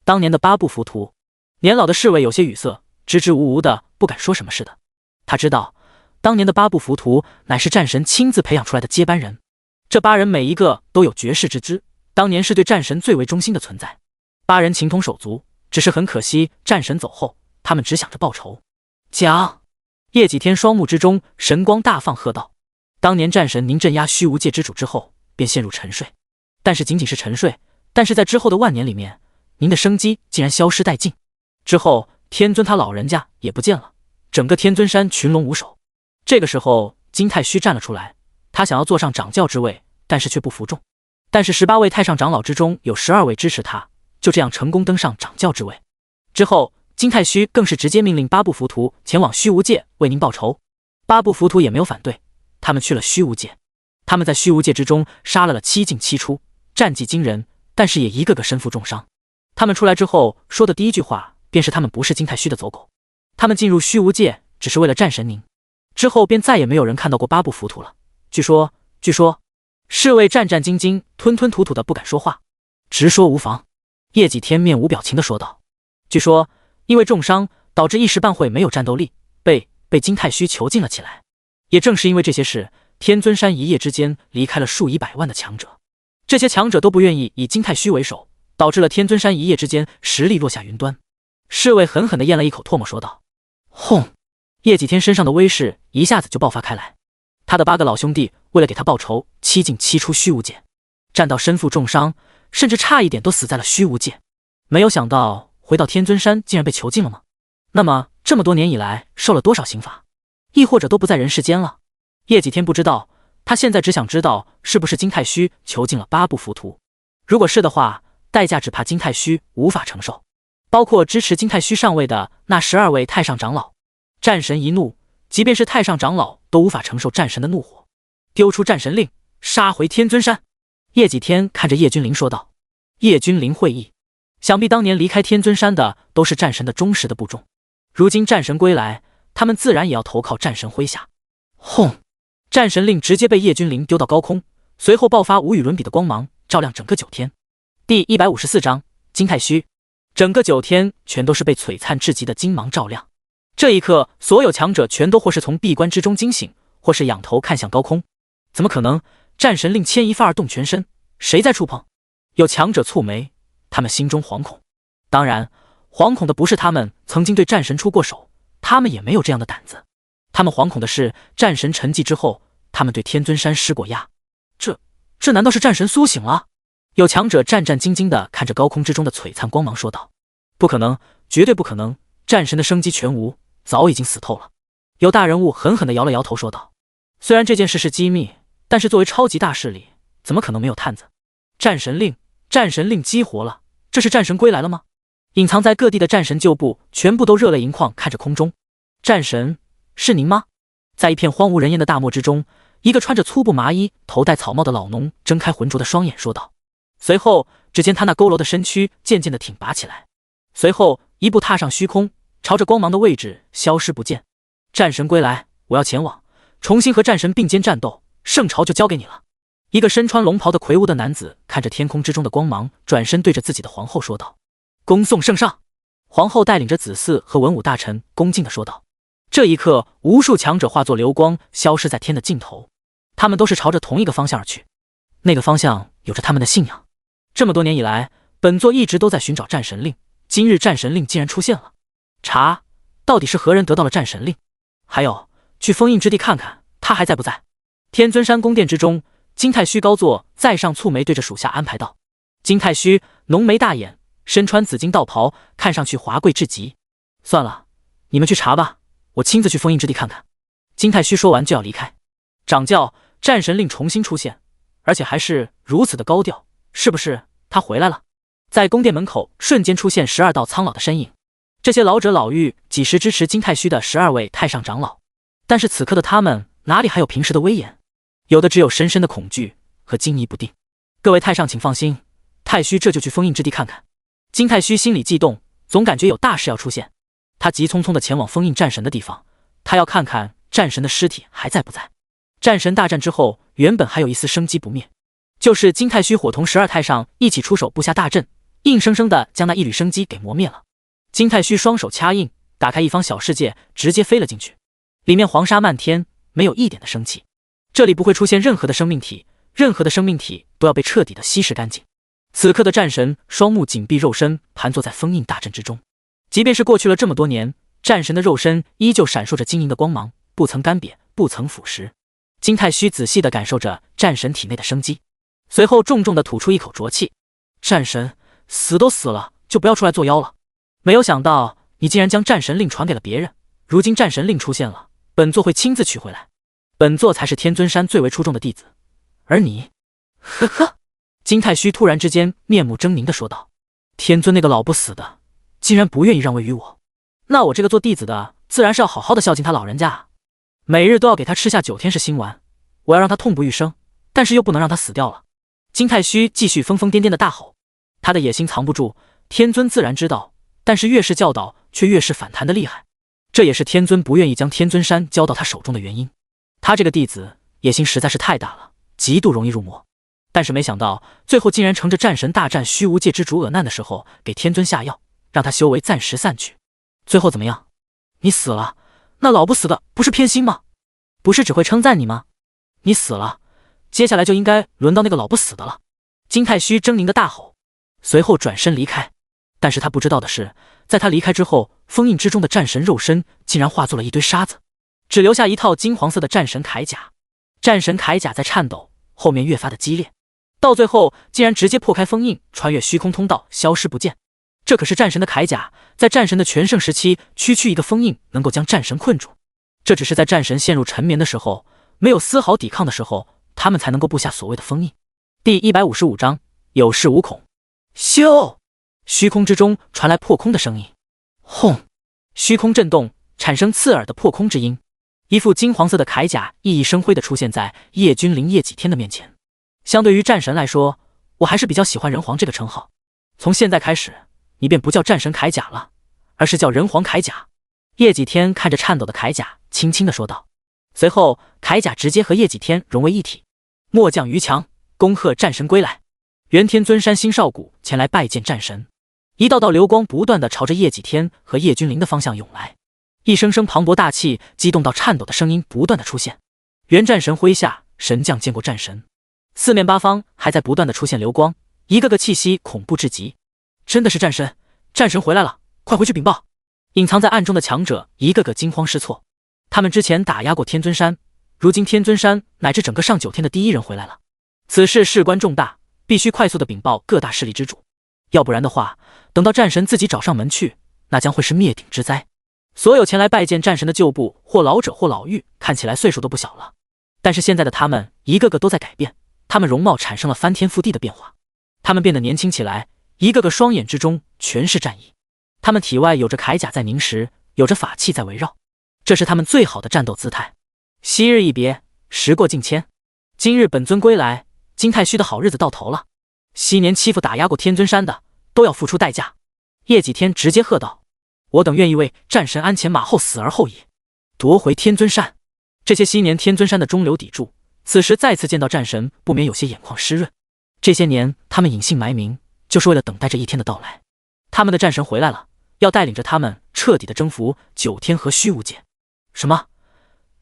当年的8部浮屠，年老的侍卫有些语塞，支支吾吾的不敢说什么似的。他知道当年的8部浮屠乃是战神亲自培养出来的接班人，这8人每一个都有绝世之姿，当年是对战神最为忠心的存在。8人情同手足，只是很可惜战神走后，他们只想着报仇。讲！叶几天双目之中神光大放，喝道：当年战神您镇压虚无界之主之后便陷入沉睡，但是仅仅是沉睡，但是在之后的万年里面，您的生机竟然消失殆尽。之后天尊他老人家也不见了，整个天尊山群龙无首。这个时候金太虚站了出来，他想要坐上掌教之位，但是却不服众。但是18位太上长老之中有12位支持他，就这样成功登上掌教之位。之后金太虚更是直接命令8部浮屠前往虚无界为您报仇。8部浮屠也没有反对，他们去了虚无界。他们在虚无界之中杀了7进7出，战绩惊人，但是也一个个身负重伤。他们出来之后说的第一句话便是他们不是金太虚的走狗，他们进入虚无界只是为了战神您。之后便再也没有人看到过8部浮屠了。据说侍卫战战兢兢，吞吞吐吐的不敢说话。直说无妨。叶几天面无表情的说道。据说因为重伤导致一时半会没有战斗力，被金太虚囚禁了起来。也正是因为这些事，天尊山一夜之间离开了数以百万的强者，这些强者都不愿意以金太虚为首，导致了天尊山一夜之间实力落下云端。侍卫狠狠地咽了一口唾沫说道。轰！叶几天身上的威势一下子就爆发开来，他的8个老兄弟为了给他报仇，7进7出虚无界，战到身负重伤，甚至差一点都死在了虚无界。没有想到回到天尊山竟然被囚禁了吗？那么这么多年以来受了多少刑罚？亦或者都不在人世间了？叶几天不知道，他现在只想知道是不是金太虚囚禁了8部浮屠。如果是的话，代价只怕金太虚无法承受，包括支持金太虚上位的那12位太上长老。战神一怒，即便是太上长老都无法承受战神的怒火，丢出战神令，杀回天尊山。叶几天看着叶君临说道。叶君临会意，想必当年离开天尊山的都是战神的忠实的部众，如今战神归来，他们自然也要投靠战神麾下。轰！战神令直接被叶君临丢到高空，随后爆发无与伦比的光芒，照亮整个9天。第154章金太虚。整个9天全都是被璀璨至极的金芒照亮。这一刻，所有强者全都或是从闭关之中惊醒，或是仰头看向高空。怎么可能？战神令牵一发而动全身，谁在触碰？有强者蹙眉，他们心中惶恐。当然，惶恐的不是他们曾经对战神出过手，他们也没有这样的胆子。他们惶恐的是战神沉寂之后，他们对天尊山施过压。这难道是战神苏醒了？有强者战战兢兢地看着高空之中的璀璨光芒说道。不可能，绝对不可能，战神的生机全无，早已经死透了。有大人物狠狠地摇了摇头说道。虽然这件事是机密，但是作为超级大势力，怎么可能没有探子？战神令激活了，这是战神归来了吗？隐藏在各地的战神旧部全部都热泪盈眶看着空中。战神，是您吗？在一片荒无人烟的大漠之中，一个穿着粗布麻衣、头戴草帽的老农睁开浑浊的双眼说道。随后只见他那佝偻的身躯渐渐地挺拔起来，随后一步踏上虚空，朝着光芒的位置消失不见。战神归来，我要前往，重新和战神并肩战斗，圣朝就交给你了。一个身穿龙袍的魁梧的男子看着天空之中的光芒，转身对着自己的皇后说道：“恭送圣上。”皇后带领着子嗣和文武大臣恭敬地说道。这一刻，无数强者化作流光，消失在天的尽头。他们都是朝着同一个方向而去，那个方向有着他们的信仰。这么多年以来，本座一直都在寻找战神令，今日战神令竟然出现了。查，到底是何人得到了战神令？还有，去封印之地看看，他还在不在？天尊山宫殿之中，金太虚高坐在上，蹙眉对着属下安排道。金太虚浓眉大眼，身穿紫金道袍，看上去华贵至极。算了，你们去查吧，我亲自去封印之地看看。金太虚说完就要离开。掌教，战神令重新出现，而且还是如此的高调，是不是他回来了？在宫殿门口瞬间出现12道苍老的身影，这些老者老妪几时支持金太虚的12位太上长老，但是此刻的他们哪里还有平时的威严，有的只有深深的恐惧和惊疑不定。各位太上请放心，太虚这就去封印之地看看。金太虚心里悸动，总感觉有大事要出现。他急匆匆地前往封印战神的地方，他要看看战神的尸体还在不在。战神大战之后，原本还有一丝生机不灭，就是金太虚伙同12太上一起出手布下大阵，硬生生地将那一缕生机给磨灭了。金太虚双手掐印，打开一方小世界，直接飞了进去。里面黄沙漫天，没有一点的生气。这里不会出现任何的生命体，任何的生命体都要被彻底的稀释干净。此刻的战神双目紧闭，肉身盘坐在封印大阵之中。即便是过去了这么多年，战神的肉身依旧闪烁着晶莹的光芒，不曾干瘪，不曾腐蚀。金太虚仔细地感受着战神体内的生机，随后重重地吐出一口浊气。战神死都死了，就不要出来作妖了。没有想到你竟然将战神令传给了别人，如今战神令出现了，本座会亲自取回来。本座才是天尊山最为出众的弟子，而你，呵呵。金太虚突然之间面目狰狞地说道：“天尊那个老不死的，竟然不愿意让位于我，那我这个做弟子的自然是要好好的孝敬他老人家啊，每日都要给他吃下9天是新丸，我要让他痛不欲生，但是又不能让他死掉了。”金太虚继续疯疯癫癫的大吼，他的野心藏不住，天尊自然知道，但是越是教导却越是反弹的厉害，这也是天尊不愿意将天尊山交到他手中的原因。他这个弟子野心实在是太大了，极度容易入魔。但是没想到最后竟然乘着战神大战虚无界之主恶难的时候给天尊下药，让他修为暂时散去。最后怎么样？你死了，那老不死的不是偏心吗？不是只会称赞你吗？你死了，接下来就应该轮到那个老不死的了。金太虚狰狞的大吼，随后转身离开。但是他不知道的是，在他离开之后，封印之中的战神肉身竟然化作了一堆沙子，只留下一套金黄色的战神铠甲。战神铠甲在颤抖，后面越发的激烈，到最后竟然直接破开封印，穿越虚空通道，消失不见。这可是战神的铠甲，在战神的全盛时期，区区一个封印能够将战神困住。这只是在战神陷入沉眠的时候，没有丝毫抵抗的时候，他们才能够布下所谓的封印。第155章有恃无恐。咻！虚空之中传来破空的声音，轰！虚空震动，产生刺耳的破空之音。一副金黄色的铠甲熠熠生辉地出现在叶君临、叶几天的面前。相对于战神来说，我还是比较喜欢人皇这个称号。从现在开始，你便不叫战神铠甲了，而是叫人皇铠甲。叶几天看着颤抖的铠甲，轻轻地说道。随后，铠甲直接和叶几天融为一体。末将于强，恭贺战神归来。元天尊山新少谷前来拜见战神。一道道流光不断地朝着叶几天和叶君临的方向涌来，一声声磅礴大气、激动到颤抖的声音不断地出现。元战神麾下神将见过战神，四面八方还在不断地出现流光，一个个气息恐怖至极。真的是战神，战神回来了，快回去禀报！隐藏在暗中的强者一个个惊慌失措，他们之前打压过天尊山，如今天尊山乃至整个上9天的第一人回来了，此事事关重大，必须快速地禀报各大势力之主，要不然的话，等到战神自己找上门去，那将会是灭顶之灾。所有前来拜见战神的旧部，或老者或老妪，看起来岁数都不小了，但是现在的他们一个个都在改变，他们容貌产生了翻天覆地的变化，他们变得年轻起来，一个个双眼之中全是战意，他们体外有着铠甲在凝实，有着法器在围绕，这是他们最好的战斗姿态。昔日一别，时过境迁，今日本尊归来，金太虚的好日子到头了。昔年欺负打压过天尊山的，都要付出代价。叶几天直接喝道：“我等愿意为战神鞍前马后，死而后已。”夺回天尊山。这些昔年天尊山的中流砥柱，此时再次见到战神，不免有些眼眶湿润。这些年他们隐姓埋名，就是为了等待这一天的到来。他们的战神回来了，要带领着他们彻底的征服九天和虚无界。什么？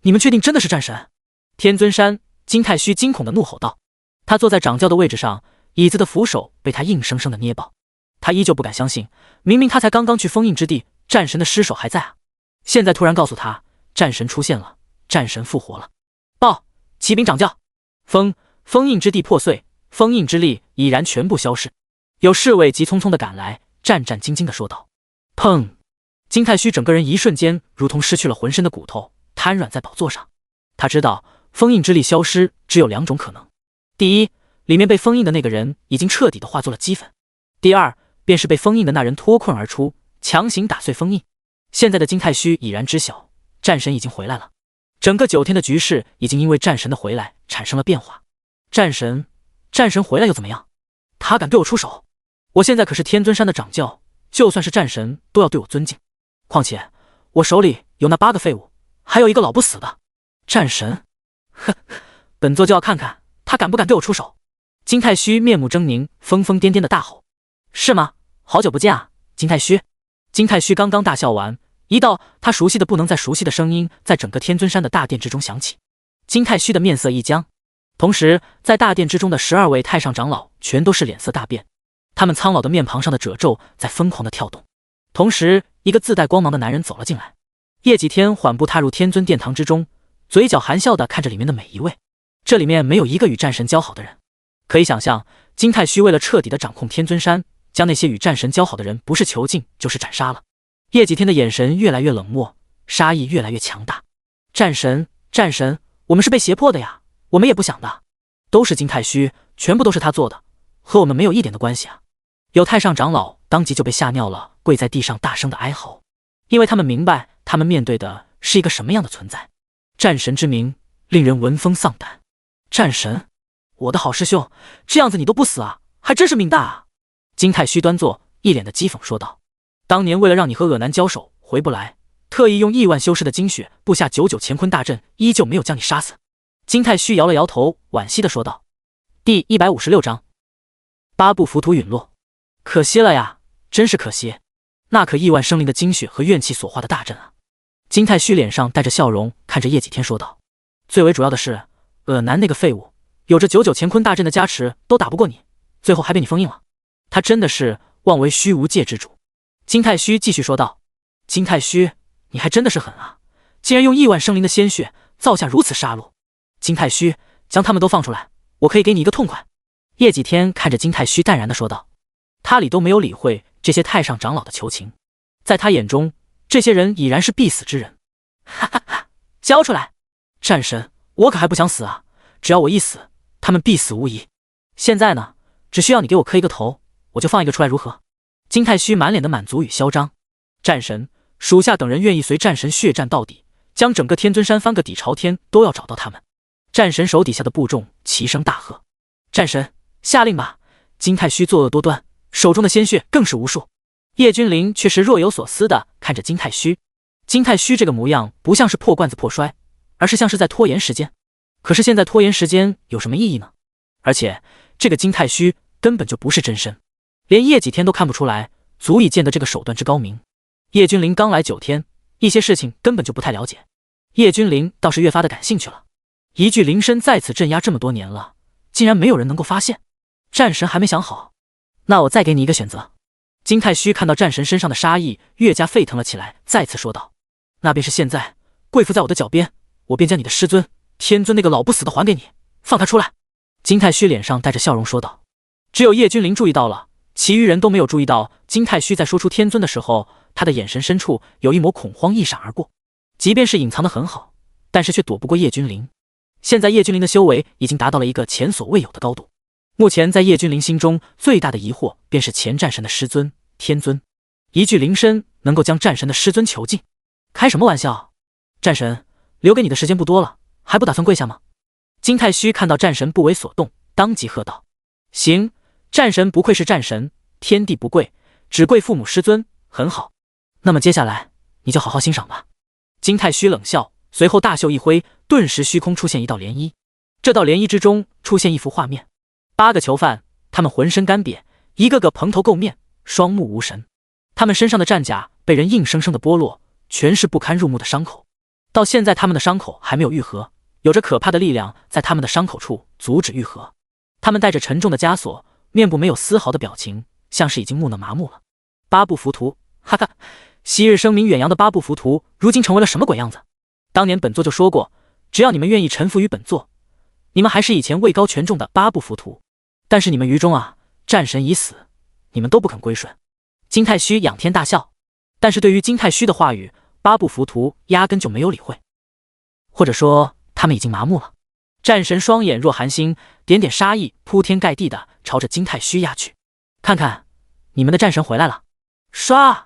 你们确定真的是战神？天尊山，金太虚惊恐的怒吼道。他坐在掌教的位置上，椅子的扶手被他硬生生的捏爆。他依旧不敢相信，明明他才刚刚去封印之地，战神的尸首还在啊！现在突然告诉他，战神出现了，战神复活了。报，骑兵掌教，封印之地破碎，封印之力已然全部消逝。有侍卫急匆匆的赶来，战战兢兢的说道。砰！金太虚整个人一瞬间如同失去了浑身的骨头，瘫软在宝座上。他知道封印之力消失只有两种可能：第一，里面被封印的那个人已经彻底的化作了齑粉；第二，便是被封印的那人脱困而出，强行打碎封印。现在的金太虚已然知晓，战神已经回来了。整个九天的局势已经因为战神的回来产生了变化。战神回来又怎么样？他敢对我出手？我现在可是天尊山的掌教，就算是战神都要对我尊敬。况且我手里有那8个废物，还有一个老不死的战神。哼，本座就要看看他敢不敢对我出手。金太虚面目狰狞，疯疯癫癫的大吼。是吗？好久不见啊，金太虚。金太虚刚刚大笑完，一道他熟悉的不能再熟悉的声音在整个天尊山的大殿之中响起。金太虚的面色一僵，同时在大殿之中的12位太上长老全都是脸色大变，他们苍老的面庞上的褶皱在疯狂的跳动。同时一个自带光芒的男人走了进来。叶几天缓步踏入天尊殿堂之中，嘴角含笑的看着里面的每一位。这里面没有一个与战神交好的人，可以想象金太虚为了彻底的掌控天尊山，将那些与战神交好的人不是囚禁就是斩杀了。叶几天的眼神越来越冷漠，杀意越来越强大。战神，我们是被胁迫的呀，我们也不想的，都是金太虚，全部都是他做的，和我们没有一点的关系啊。有太上长老当即就被吓尿了，跪在地上大声的哀嚎，因为他们明白他们面对的是一个什么样的存在。战神之名令人闻风丧胆。战神，我的好师兄，这样子你都不死啊，还真是命大啊。金太虚端坐，一脸的讥讽说道。当年为了让你和尔南交手回不来，特意用亿万修士的精血布下99乾坤大阵，依旧没有将你杀死。金太虚摇了摇头，惋惜的说道。第156章8部浮屠陨落。可惜了呀，真是可惜，那可亿万生灵的精血和怨气所化的大阵啊。金太虚脸上带着笑容，看着叶几天说道。最为主要的是，尔南那个废物，有着99乾坤大阵的加持，都打不过你，最后还被你封印了。他真的是妄为虚无界之主。金太虚继续说道。金太虚，你还真的是狠啊，竟然用亿万生灵的鲜血造下如此杀戮。金太虚，将他们都放出来，我可以给你一个痛快。叶几天看着金太虚淡然的说道。他理都没有理会这些太上长老的求情，在他眼中，这些人已然是必死之人。哈哈哈，交出来！战神，我可还不想死啊，只要我一死，他们必死无疑。现在呢，只需要你给我磕一个头，我就放一个出来如何？金太虚满脸的满足与嚣张。战神，属下等人愿意随战神血战到底，将整个天尊山翻个底朝天，都要找到他们。战神手底下的部众齐声大喝。战神，下令吧！金太虚作恶多端，手中的鲜血更是无数。叶君临却是若有所思的看着金太虚。金太虚这个模样不像是破罐子破摔，而是像是在拖延时间。可是现在拖延时间有什么意义呢？而且这个金太虚根本就不是真身，连叶几天都看不出来，足以见得这个手段之高明。叶君临刚来9天，一些事情根本就不太了解，叶君临倒是越发的感兴趣了。一具灵身在此镇压这么多年了，竟然没有人能够发现。战神还没想好，那我再给你一个选择。金太虚看到战神身上的杀意越加沸腾了起来，再次说道。那便是现在，跪伏在我的脚边，我便将你的师尊天尊那个老不死的还给你，放他出来。金太虚脸上带着笑容说道。只有叶君临注意到了，其余人都没有注意到金太虚在说出天尊的时候，他的眼神深处有一抹恐慌一闪而过。即便是隐藏得很好，但是却躲不过叶君临。现在叶君临的修为已经达到了一个前所未有的高度。目前在叶君临心中最大的疑惑便是前战神的师尊天尊，一具灵身能够将战神的师尊囚禁？开什么玩笑！战神，留给你的时间不多了，还不打算跪下吗？金太虚看到战神不为所动，当即喝道。行，战神不愧是战神，天地不跪，只跪父母师尊，很好。那么接下来你就好好欣赏吧。金太虚冷笑，随后大袖一挥，顿时虚空出现一道涟漪。这道涟漪之中出现一幅画面，8个囚犯，他们浑身干瘪，一个个蓬头垢面，双目无神。他们身上的战甲被人硬生生的剥落，全是不堪入目的伤口。到现在他们的伤口还没有愈合，有着可怕的力量在他们的伤口处阻止愈合。他们带着沉重的枷锁，面部没有丝毫的表情，像是已经木讷麻木了。八部浮屠，哈哈，昔日声名远扬的八部浮屠，如今成为了什么鬼样子？当年本座就说过，只要你们愿意臣服于本座，你们还是以前位高权重的八部浮屠。但是你们愚忠啊，战神已死，你们都不肯归顺。金太虚仰天大笑，但是对于金太虚的话语，八部浮屠压根就没有理会，或者说他们已经麻木了。战神双眼若寒星，点点杀意铺天盖地的朝着金太虚压去。看看，你们的战神回来了！唰！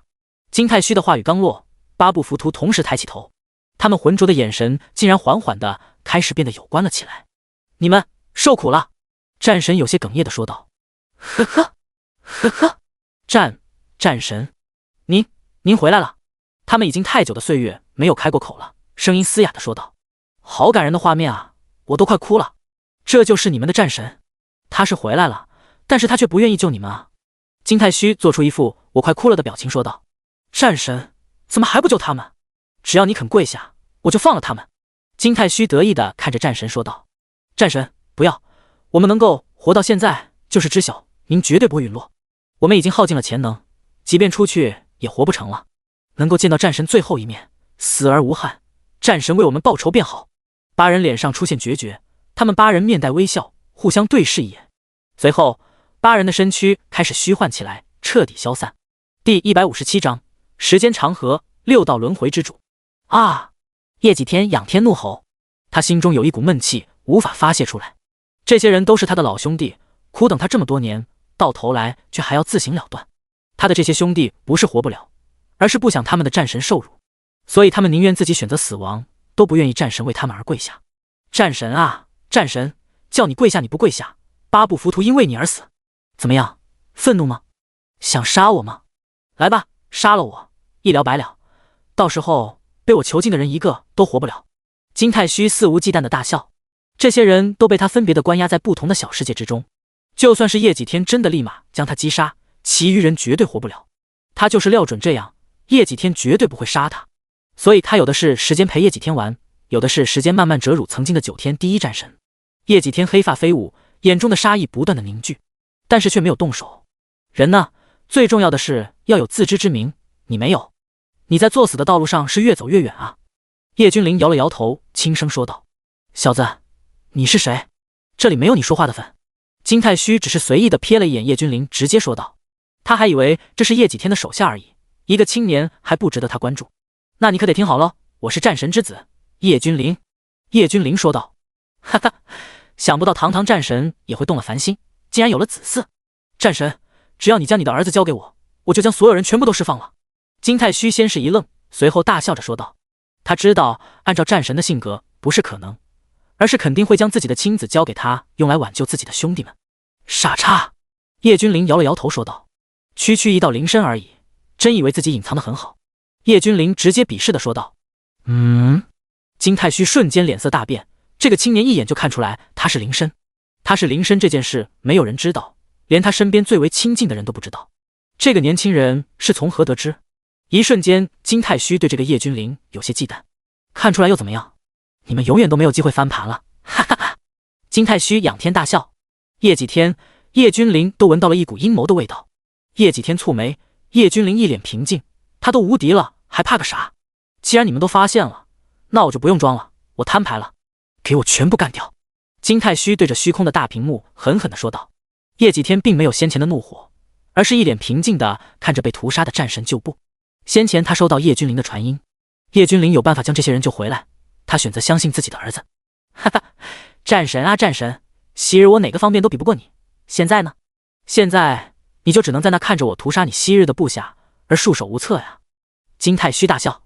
金太虚的话语刚落，八部浮屠同时抬起头，他们浑浊的眼神竟然缓缓的开始变得有关了起来。你们受苦了！战神有些哽咽的说道。呵呵，呵呵，战神，您回来了。他们已经太久的岁月没有开过口了，声音嘶哑的说道。好感人的画面啊，我都快哭了。这就是你们的战神，他是回来了，但是他却不愿意救你们啊。金太虚做出一副我快哭了的表情说道。战神怎么还不救他们？只要你肯跪下，我就放了他们。金太虚得意的看着战神说道。战神，不要，我们能够活到现在就是知晓您绝对不会陨落。我们已经耗尽了潜能，即便出去也活不成了。能够见到战神最后一面，死而无憾，战神为我们报仇便好。八人脸上出现决绝，他们八人面带微笑，互相对视一眼。随后八人的身躯开始虚幻起来，彻底消散。第157章时间长河，6道轮回之主。啊！叶继天仰天怒吼，他心中有一股闷气无法发泄出来。这些人都是他的老兄弟，苦等他这么多年，到头来却还要自行了断。他的这些兄弟不是活不了，而是不想他们的战神受辱，所以他们宁愿自己选择死亡，都不愿意战神为他们而跪下。战神啊，战神，叫你跪下你不跪下，八部浮屠因为你而死，怎么样？愤怒吗？想杀我吗？来吧，杀了我，一了百了，到时候被我囚禁的人一个都活不了。金太虚肆无忌惮的大笑，这些人都被他分别的关押在不同的小世界之中，就算是叶几天真的立马将他击杀，其余人绝对活不了。他就是料准这样，叶几天绝对不会杀他，所以他有的是时间陪叶几天玩，有的是时间慢慢折辱曾经的9天第一战神。叶几天黑发飞舞，眼中的杀意不断的凝聚，但是却没有动手。人呢，最重要的是要有自知之明，你没有，你在作死的道路上是越走越远啊。叶君临摇了摇头，轻声说道。小子，你是谁？这里没有你说话的份。金太虚只是随意的瞥了一眼叶君临，直接说道。他还以为这是叶几天的手下而已，一个青年还不值得他关注。那你可得听好了，我是战神之子叶君临。叶君临说道。哈哈，想不到堂堂战神也会动了凡心，竟然有了子嗣。战神，只要你将你的儿子交给我，我就将所有人全部都释放了。金太虚先是一愣，随后大笑着说道。他知道按照战神的性格不是可能，而是肯定会将自己的亲子交给他，用来挽救自己的兄弟们。傻叉！叶君临摇了摇头说道。区区一道灵身而已，真以为自己隐藏得很好？叶君临直接鄙视地说道。金太虚瞬间脸色大变，这个青年一眼就看出来他是灵身。他是灵身这件事没有人知道，连他身边最为亲近的人都不知道。这个年轻人是从何得知？一瞬间，金太虚对这个叶君临有些忌惮。看出来又怎么样？你们永远都没有机会翻盘了，哈哈哈！金太虚仰天大笑。叶几天、叶君临都闻到了一股阴谋的味道。叶几天蹙眉，叶君临一脸平静，他都无敌了，还怕个啥？既然你们都发现了，那我就不用装了，我摊牌了，给我全部干掉！金太虚对着虚空的大屏幕狠狠地说道。叶几天并没有先前的怒火，而是一脸平静地看着被屠杀的战神旧部。先前他收到叶君临的传音，叶君临有办法将这些人救回来，他选择相信自己的儿子。哈哈，战神啊战神，昔日我哪个方面都比不过你，现在呢？现在你就只能在那看着我屠杀你昔日的部下而束手无策呀！金太虚大笑，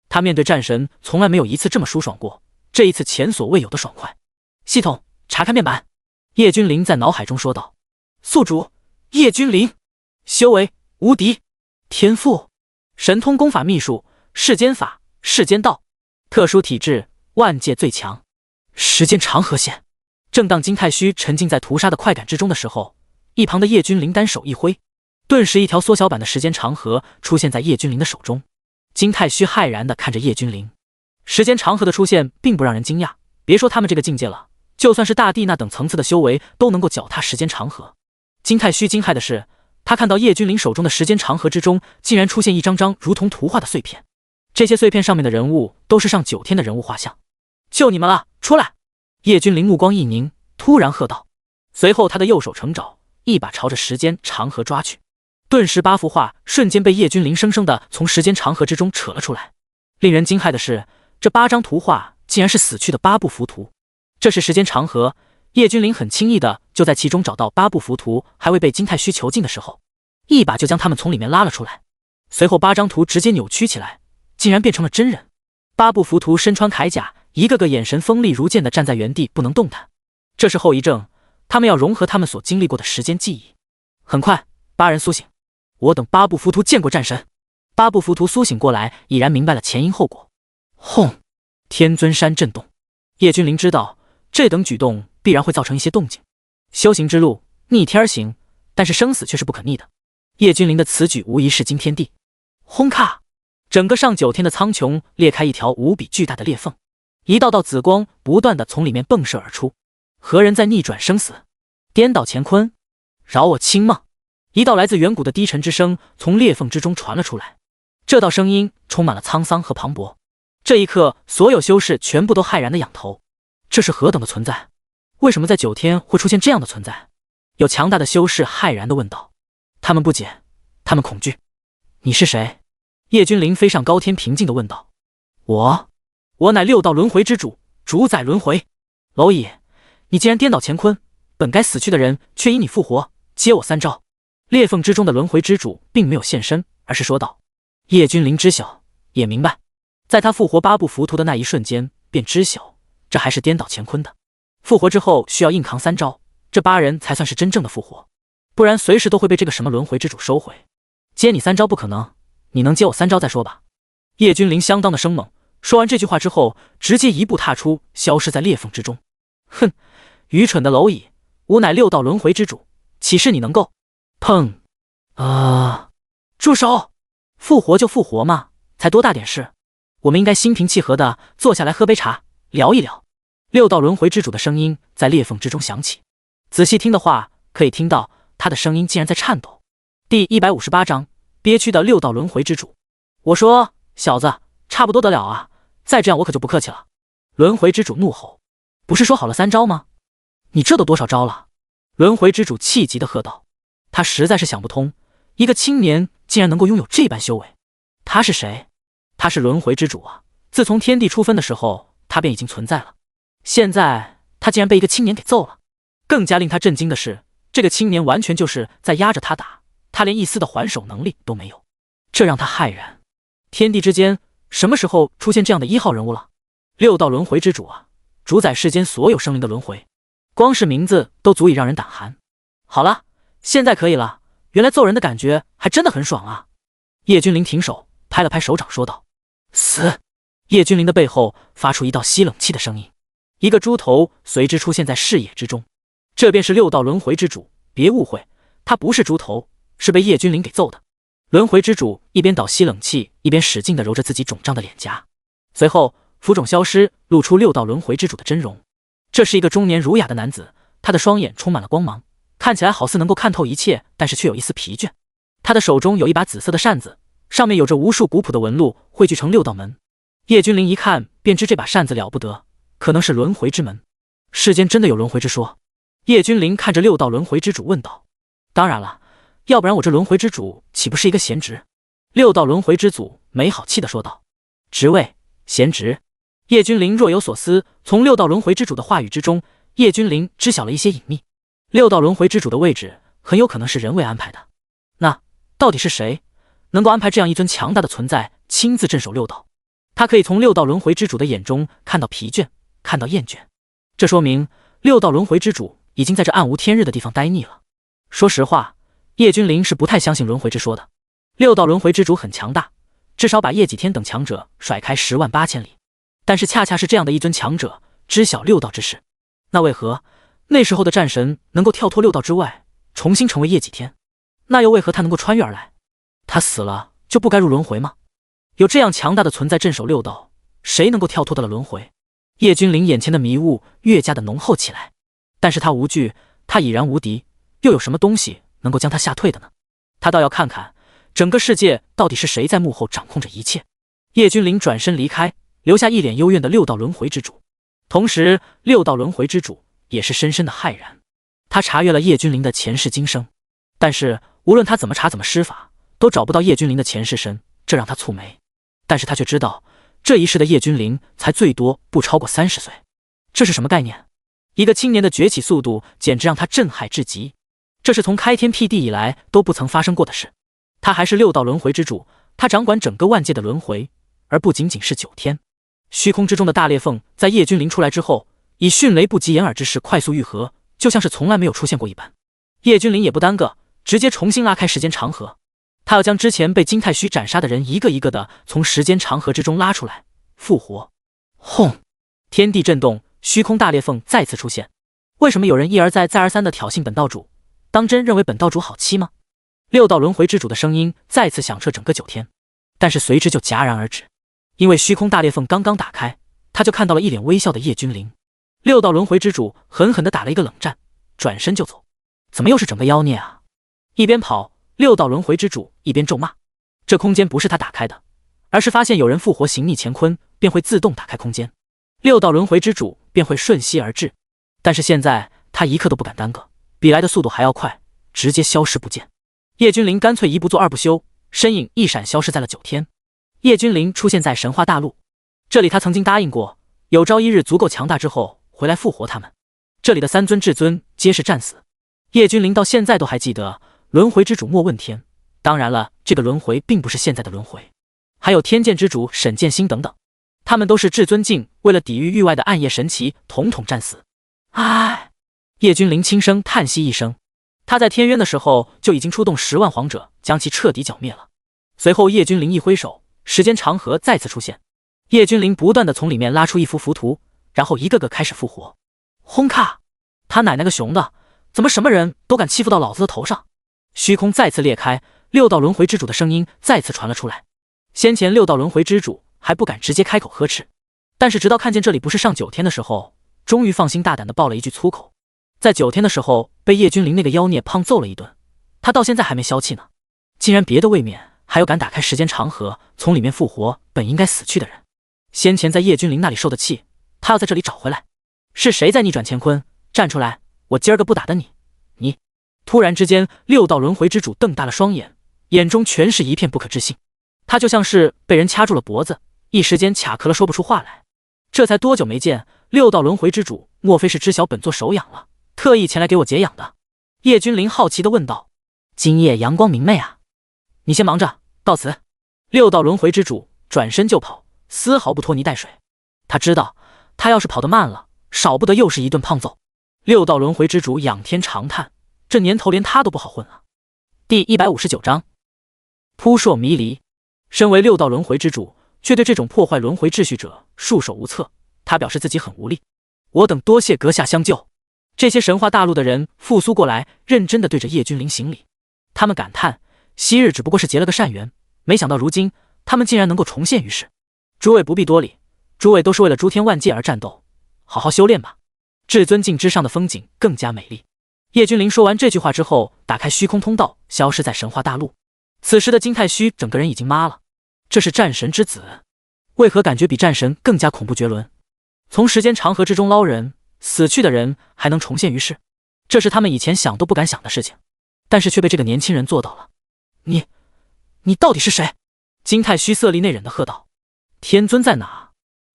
他面对战神从来没有一次这么舒爽过，这一次前所未有的爽快。系统查看面板，叶君临在脑海中说道。宿主叶君临，修为无敌，天赋神通功法秘术世间法、世间道、特殊体质，万界最强。时间长河线。正当金太虚沉浸在屠杀的快感之中的时候，一旁的叶君临单手一挥，顿时一条缩小版的时间长河出现在叶君临的手中。金太虚骇然地看着叶君临，时间长河的出现并不让人惊讶，别说他们这个境界了，就算是大帝那等层次的修为都能够脚踏时间长河。金太虚惊骇的是，他看到叶君临手中的时间长河之中竟然出现一张张如同图画的碎片，这些碎片上面的人物都是上9天的人物画像。就你们了，出来！叶君临目光一凝，突然喝道，随后他的右手成爪，一把朝着时间长河抓去。顿时8幅画瞬间被叶君临生生的从时间长河之中扯了出来。令人惊骇的是，这8张图画竟然是死去的8部符图。这是时间长河，叶君临很轻易的就在其中找到8部符图，还未被金太虚囚禁的时候，一把就将他们从里面拉了出来。随后8张图直接扭曲起来，竟然变成了真人。8部符图身穿铠甲，一个个眼神锋利如剑的站在原地不能动弹。这是后遗症，他们要融合他们所经历过的时间记忆。很快，8人苏醒。我等8部浮屠见过战神。8部浮屠苏醒过来，已然明白了前因后果。轰！天尊山震动。叶君临知道这等举动必然会造成一些动静。修行之路逆天而行，但是生死却是不可逆的。叶君临的此举无疑是惊天地。轰咔！整个上9天的苍穹裂开一条无比巨大的裂缝，一道道紫光不断的从里面迸射而出。何人在逆转生死？颠倒乾坤？饶我清梦！一道来自远古的低沉之声从裂缝之中传了出来，这道声音充满了沧桑和磅礴。这一刻，所有修士全部都骇然的仰头。这是何等的存在？为什么在9天会出现这样的存在？有强大的修士骇然的问道。他们不解，他们恐惧。你是谁？叶君临飞上高天，平静的问道。我乃6道轮回之主，主宰轮回。蝼蚁，你既然颠倒乾坤，本该死去的人却因你复活，接我3招。裂缝之中的轮回之主并没有现身，而是说道。叶君临知晓，也明白，在他复活8部浮屠的那一瞬间，便知晓这还是颠倒乾坤的。复活之后需要硬扛3招，这8人才算是真正的复活，不然随时都会被这个什么轮回之主收回。接你3招不可能，你能接我3招再说吧。叶君临相当的生猛，说完这句话之后，直接一步踏出，消失在裂缝之中。哼，愚蠢的蝼蚁，吾乃6道轮回之主，岂是你能够？砰！住手！复活就复活嘛，才多大点事？我们应该心平气和的坐下来喝杯茶，聊一聊。6道轮回之主的声音在裂缝之中响起，仔细听的话，可以听到他的声音竟然在颤抖。第158章，憋屈的6道轮回之主。我说，小子，差不多得了啊，再这样我可就不客气了。轮回之主怒吼，不是说好了3招吗？你这都多少招了？轮回之主气急的喝道。他实在是想不通，一个青年竟然能够拥有这般修为。他是谁？他是轮回之主啊！自从天地初分的时候，他便已经存在了。现在他竟然被一个青年给揍了。更加令他震惊的是，这个青年完全就是在压着他打，他连一丝的还手能力都没有，这让他骇然。天地之间什么时候出现这样的1号人物了？6道轮回之主啊，主宰世间所有生灵的轮回，光是名字都足以让人胆寒。好了，现在可以了，原来揍人的感觉还真的很爽啊！叶君临停手，拍了拍手掌说道。死！叶君临的背后发出一道吸冷气的声音，一个猪头随之出现在视野之中。这便是6道轮回之主，别误会，他不是猪头，是被叶君临给揍的。轮回之主一边倒吸冷气，一边使劲地揉着自己肿胀的脸颊，随后浮肿消失，露出6道轮回之主的真容。这是一个中年儒雅的男子，他的双眼充满了光芒，看起来好似能够看透一切，但是却有一丝疲倦。他的手中有一把紫色的扇子，上面有着无数古朴的纹路，汇聚成6道门。叶君临一看便知这把扇子了不得，可能是轮回之门。世间真的有轮回之说？叶君临看着6道轮回之主问道。当然了，要不然我这轮回之主岂不是一个闲职？6道轮回之祖没好气地说道。职位？闲职？叶君临若有所思，从6道轮回之主的话语之中，叶君临知晓了一些隐秘。6道轮回之主的位置很有可能是人为安排的。那到底是谁能够安排这样一尊强大的存在亲自镇守6道？他可以从6道轮回之主的眼中看到疲倦，看到厌倦，这说明6道轮回之主已经在这暗无天日的地方待腻了。说实话，叶君临是不太相信轮回之说的。6道轮回之主很强大，至少把叶几天等强者甩开10万8千里。但是恰恰是这样的一尊强者，知晓六道之事。那为何那时候的战神能够跳脱六道之外，重新成为叶几天？那又为何他能够穿越而来？他死了就不该入轮回吗？有这样强大的存在镇守六道，谁能够跳脱得了轮回？叶君临眼前的迷雾越加的浓厚起来，但是他无惧，他已然无敌，又有什么东西能够将他吓退的呢？他倒要看看整个世界到底是谁在幕后掌控着一切。叶君临转身离开，留下一脸幽怨的六道轮回之主。同时六道轮回之主也是深深的骇然，他查阅了叶君临的前世今生，但是无论他怎么查怎么施法，都找不到叶君临的前世身，这让他蹙眉。但是他却知道这一世的叶君临才最多不超过30岁，这是什么概念？一个青年的崛起速度简直让他震撼至极，这是从开天辟地以来都不曾发生过的事。他还是六道轮回之主，他掌管整个万界的轮回，而不仅仅是9天。虚空之中的大裂缝在叶君临出来之后，以迅雷不及掩耳之势快速愈合，就像是从来没有出现过一般。叶君临也不耽搁，直接重新拉开时间长河，他要将之前被金太虚斩杀的人一个一个的从时间长河之中拉出来复活。轰！天地震动，虚空大裂缝再次出现。为什么有人一而再再而三的挑衅本道主？当真认为本道主好欺吗？六道轮回之主的声音再次响彻整个9天，但是随之就戛然而止，因为虚空大裂缝刚刚打开，他就看到了一脸微笑的叶君临。六道轮回之主狠狠地打了一个冷战，转身就走。怎么又是整个妖孽啊？一边跑，六道轮回之主一边咒骂。这空间不是他打开的，而是发现有人复活行逆乾坤，便会自动打开空间，六道轮回之主便会瞬息而至。但是现在他一刻都不敢耽搁，比来的速度还要快，直接消失不见。叶君临干脆一不做二不休，身影一闪消失在了9天。叶君临出现在神话大陆，这里他曾经答应过，有朝一日足够强大之后回来复活他们。这里的3尊至尊皆是战死，叶君临到现在都还记得轮回之主莫问天，当然了，这个轮回并不是现在的轮回，还有天剑之主沈剑心等等，他们都是至尊境为了抵御域外的暗夜神奇统统战死。唉，叶君临轻声叹息一声，他在天渊的时候就已经出动10万皇者将其彻底剿灭了。随后叶君临一挥手，时间长河再次出现，叶君临不断的从里面拉出一幅符图，然后一个个开始复活。轰咔！他奶奶个熊的，怎么什么人都敢欺负到老子的头上？虚空再次裂开，六道轮回之主的声音再次传了出来。先前六道轮回之主还不敢直接开口呵斥，但是直到看见这里不是上9天的时候，终于放心大胆的爆了一句粗口。在9天的时候被叶君临那个妖孽胖揍了一顿，他到现在还没消气呢，竟然别的未免还有敢打开时间长河从里面复活本应该死去的人。先前在叶君临那里受的气，他要在这里找回来。是谁在逆转乾坤？站出来，我今儿个不打的你！突然之间，六道轮回之主瞪大了双眼，眼中全是一片不可置信。他就像是被人掐住了脖子，一时间卡壳了，说不出话来。这才多久没见，六道轮回之主莫非是知晓本座手痒了，特意前来给我解痒的？叶君临好奇地问道。今夜阳光明媚啊，你先忙着，到此。六道轮回之主转身就跑，丝毫不拖泥带水。他知道，他要是跑得慢了，少不得又是一顿胖揍。六道轮回之主仰天长叹，这年头连他都不好混了。第159章扑朔迷离。身为六道轮回之主，却对这种破坏轮回秩序者束手无策，他表示自己很无力。我等多谢阁下相救。这些神话大陆的人复苏过来，认真地对着叶君临行礼。他们感叹，昔日只不过是结了个善缘，没想到如今他们竟然能够重现于世。诸位不必多礼，诸位都是为了诸天万界而战斗，好好修炼吧。至尊境之上的风景更加美丽。叶君临说完这句话之后，打开虚空通道，消失在神话大陆。此时的金太虚整个人已经麻了，这是战神之子，为何感觉比战神更加恐怖绝伦？从时间长河之中捞人，死去的人还能重现于世，这是他们以前想都不敢想的事情，但是却被这个年轻人做到了。你到底是谁？金太虚色厉内荏地喝道。天尊在哪？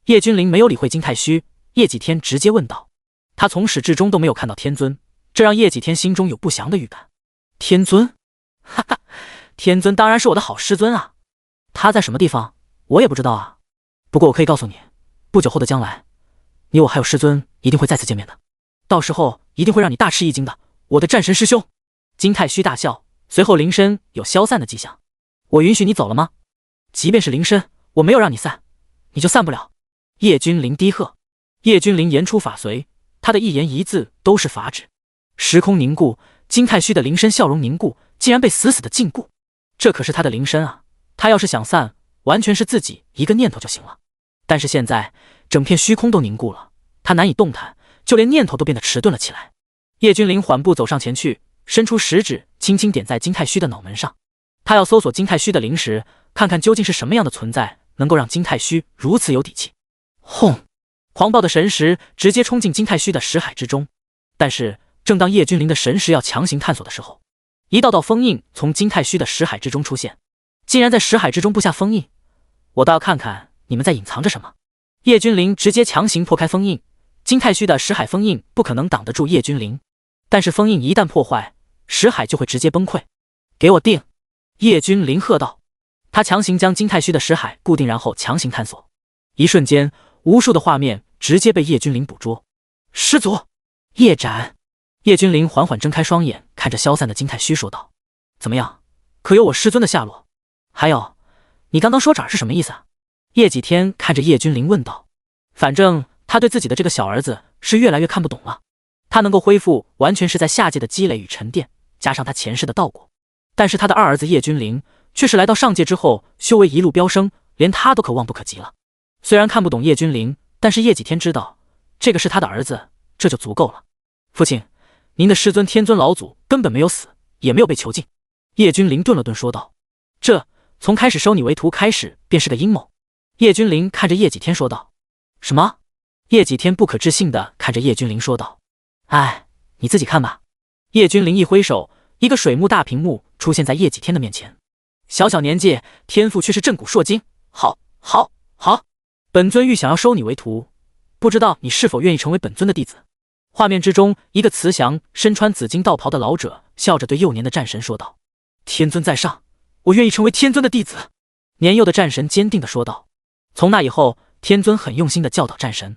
叶君临没有理会金太虚，叶几天直接问道。他从始至终都没有看到天尊，这让叶几天心中有不祥的预感。天尊？哈哈，天尊当然是我的好师尊啊，他在什么地方我也不知道啊，不过我可以告诉你，不久后的将来，你我还有师尊一定会再次见面的，到时候一定会让你大吃一惊的，我的战神师兄。金太虚大笑，随后灵身有消散的迹象。我允许你走了吗？即便是灵身，我没有让你散，你就散不了。叶君临低喝。叶君临言出法随，他的一言一字都是法旨。时空凝固，金太虚的灵身笑容凝固，竟然被死死的禁锢。这可是他的灵身啊，他要是想散，完全是自己一个念头就行了。但是现在整片虚空都凝固了，他难以动弹，就连念头都变得迟钝了起来。叶君临缓步走上前去，伸出食指，轻轻点在金太虚的脑门上。他要搜索金太虚的灵识，看看究竟是什么样的存在能够让金太虚如此有底气。轰！狂暴的神识直接冲进金太虚的识海之中。但是正当叶君临的神识要强行探索的时候，一道道封印从金太虚的识海之中出现，竟然在识海之中布下封印。我倒要看看你们在隐藏着什么。叶君临直接强行破开封印，金太虚的识海封印不可能挡得住叶君临，但是封印一旦破坏，识海就会直接崩溃。给我定！叶君临喝道。他强行将金太虚的识海固定，然后强行探索。一瞬间，无数的画面直接被叶君临捕捉。师祖！叶斩！叶君临缓缓睁开双眼，看着消散的金太虚说道：怎么样，可有我师尊的下落？还有，你刚刚说斩是什么意思啊？叶几天看着叶君临问道。反正他对自己的这个小儿子是越来越看不懂了。他能够恢复，完全是在下界的积累与沉淀，加上他前世的道果。但是他的二儿子叶君临却是来到上界之后，修为一路飙升，连他都可望不可及了。虽然看不懂叶君临，但是叶几天知道这个是他的儿子，这就足够了。父亲，您的师尊天尊老祖根本没有死，也没有被囚禁。叶君临顿了顿说道。这从开始收你为徒开始便是个阴谋。叶君临看着叶几天说道。什么？叶几天不可置信地看着叶君临说道。哎，你自己看吧。叶君临一挥手，一个水幕大屏幕出现在叶几天的面前。小小年纪，天赋却是震古烁今。好，好，好！本尊欲想要收你为徒，不知道你是否愿意成为本尊的弟子？画面之中，一个慈祥、身穿紫金道袍的老者笑着对幼年的战神说道：天尊在上，我愿意成为天尊的弟子。年幼的战神坚定地说道。从那以后，天尊很用心地教导战神。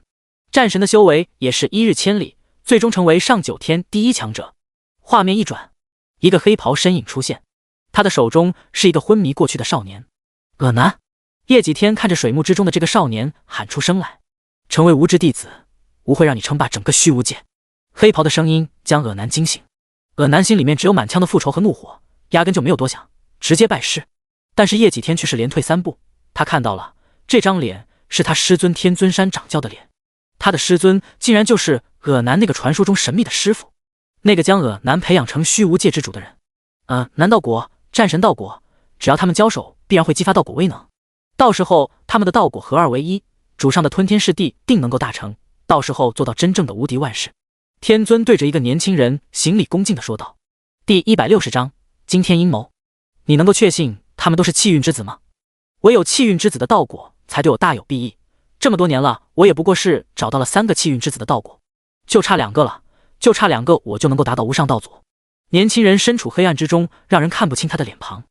战神的修为也是一日千里，最终成为上九天第一强者。画面一转，一个黑袍身影出现，他的手中是一个昏迷过去的少年。葛南！叶几天看着水幕之中的这个少年喊出声来：成为无知弟子，吾会让你称霸整个虚无界。黑袍的声音将葛南惊醒。葛南心里面只有满腔的复仇和怒火，压根就没有多想，直接拜师。但是叶几天却是连退3步，他看到了这张脸是他师尊天尊山掌教的脸，他的师尊竟然就是葛南那个传说中神秘的师傅，那个将葛南培养成虚无界之主的人。南道果、战神道果，只要他们交手，必然会激发道果威能。到时候他们的道果合二为一，主上的吞天噬地定能够大成，到时候做到真正的无敌万世。天尊对着一个年轻人行礼恭敬地说道。第160章惊天阴谋。你能够确信他们都是气运之子吗？唯有气运之子的道果才对我大有裨益。这么多年了，我也不过是找到了3个气运之子的道果，就差2个了，就差2个我就能够达到无上道祖。年轻人身处黑暗之中，让人看不清他的脸庞。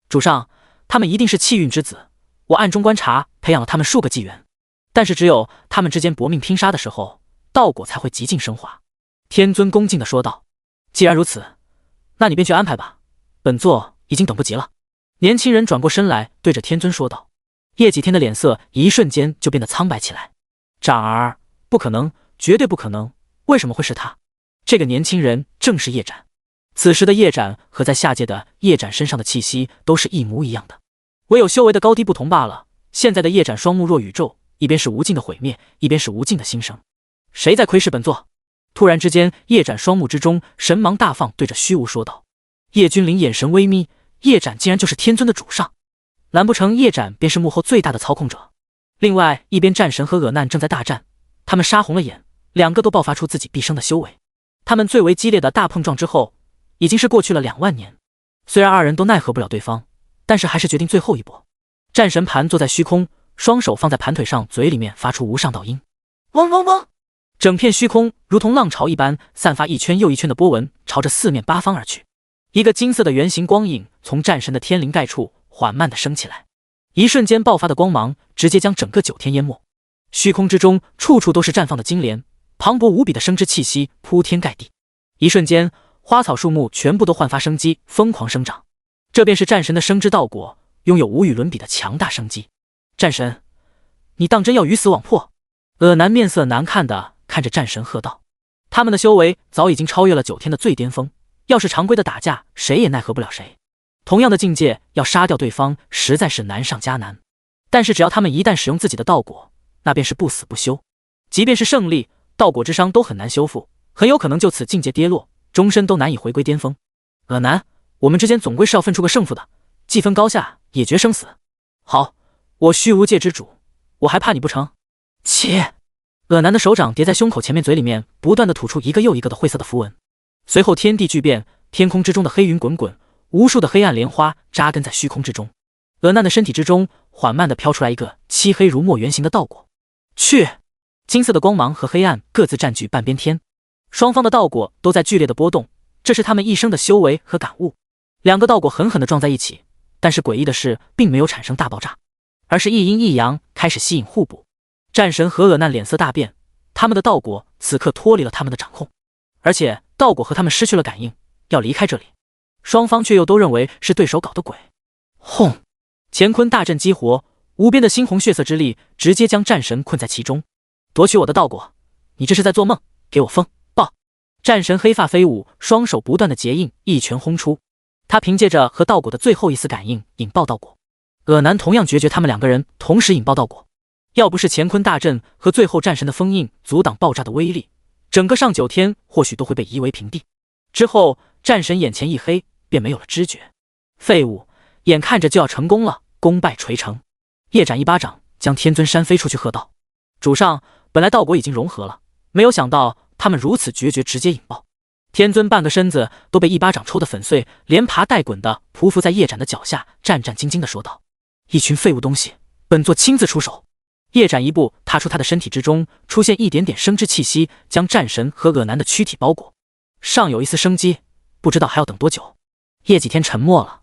主上，他们一定是气运之子，我暗中观察，培养了他们数个纪元，但是只有他们之间搏命拼杀的时候，道果才会极尽升华。天尊恭敬地说道。既然如此，那你便去安排吧，本座已经等不及了。年轻人转过身来对着天尊说道。叶几天的脸色一瞬间就变得苍白起来。长儿，不可能，绝对不可能，为什么会是他？这个年轻人正是叶斩。此时的叶斩和在下界的叶斩身上的气息都是一模一样的，唯有修为的高低不同罢了。现在的叶斩双目若宇宙，一边是无尽的毁灭，一边是无尽的新生。谁在窥视本座？突然之间，叶斩双目之中神芒大放，对着虚无说道。叶君临眼神微眯，叶斩竟然就是天尊的主上，难不成叶斩便是幕后最大的操控者？另外一边，战神和葛难正在大战，他们杀红了眼，2个都爆发出自己毕生的修为。他们最为激烈的大碰撞之后，已经是过去了2万年。虽然2人都奈何不了对方，但是还是决定最后一搏。战神盘坐在虚空，双手放在盘腿上，嘴里面发出无上道音。嗡嗡嗡！整片虚空如同浪潮一般，散发一圈又一圈的波纹，朝着4面8方而去。一个金色的圆形光影从战神的天灵盖处缓慢地升起来，一瞬间爆发的光芒直接将整个9天淹没。虚空之中处处都是绽放的金莲，磅礴无比的生之气息铺天盖地。一瞬间，花草树木全部都焕发生机，疯狂生长。这便是战神的生之道果，拥有无与伦比的强大生机。战神，你当真要鱼死网破？尔南面色难看的看着战神喝道：“他们的修为早已经超越了9天的最巅峰，要是常规的打架，谁也奈何不了谁。同样的境界，要杀掉对方实在是难上加难。但是只要他们一旦使用自己的道果，那便是不死不休。即便是胜利，道果之伤都很难修复，很有可能就此境界跌落，终身都难以回归巅峰。尔南，我们之间总归是要分出个胜负的，既分高下，也决生死。好，我虚无界之主，我还怕你不成？”切！尔南的手掌叠在胸口前面，嘴里面不断的吐出一个又一个的晦涩的符文。随后天地巨变，天空之中的黑云滚滚，无数的黑暗莲花扎根在虚空之中。尔南的身体之中缓慢的飘出来一个漆黑如墨圆形的道果。去！金色的光芒和黑暗各自占据半边天，双方的道果都在剧烈的波动，这是他们一生的修为和感悟。两个道果狠狠地撞在一起，但是诡异的是并没有产生大爆炸，而是一阴一阳开始吸引互补。战神和尔难脸色大变，他们的道果此刻脱离了他们的掌控，而且道果和他们失去了感应，要离开这里。双方却又都认为是对手搞的鬼。轰！乾坤大阵激活，无边的猩红血色之力直接将战神困在其中。夺取我的道果，你这是在做梦！给我封爆！战神黑发飞舞，双手不断的结印，一拳轰出。他凭借着和道果的最后一丝感应引爆道果。尔南同样决绝，他们两个人同时引爆道果。要不是乾坤大阵和最后战神的封印阻挡爆炸的威力，整个上9天或许都会被夷为平地。之后战神眼前一黑，便没有了知觉。废物，眼看着就要成功了，功败垂成。叶斩一巴掌将天尊扇飞出去，喝道：“主上，本来道果已经融合了，没有想到他们如此决绝，直接引爆。”天尊半个身子都被一巴掌抽得粉碎，连爬带滚的匍匐在叶斩的脚下，战战兢兢地说道：“一群废物东西，本座亲自出手。”叶斩一步踏出他的身体之中，出现一点点生之气息，将战神和尔南的躯体包裹，尚有一丝生机，不知道还要等多久。叶几天沉默了，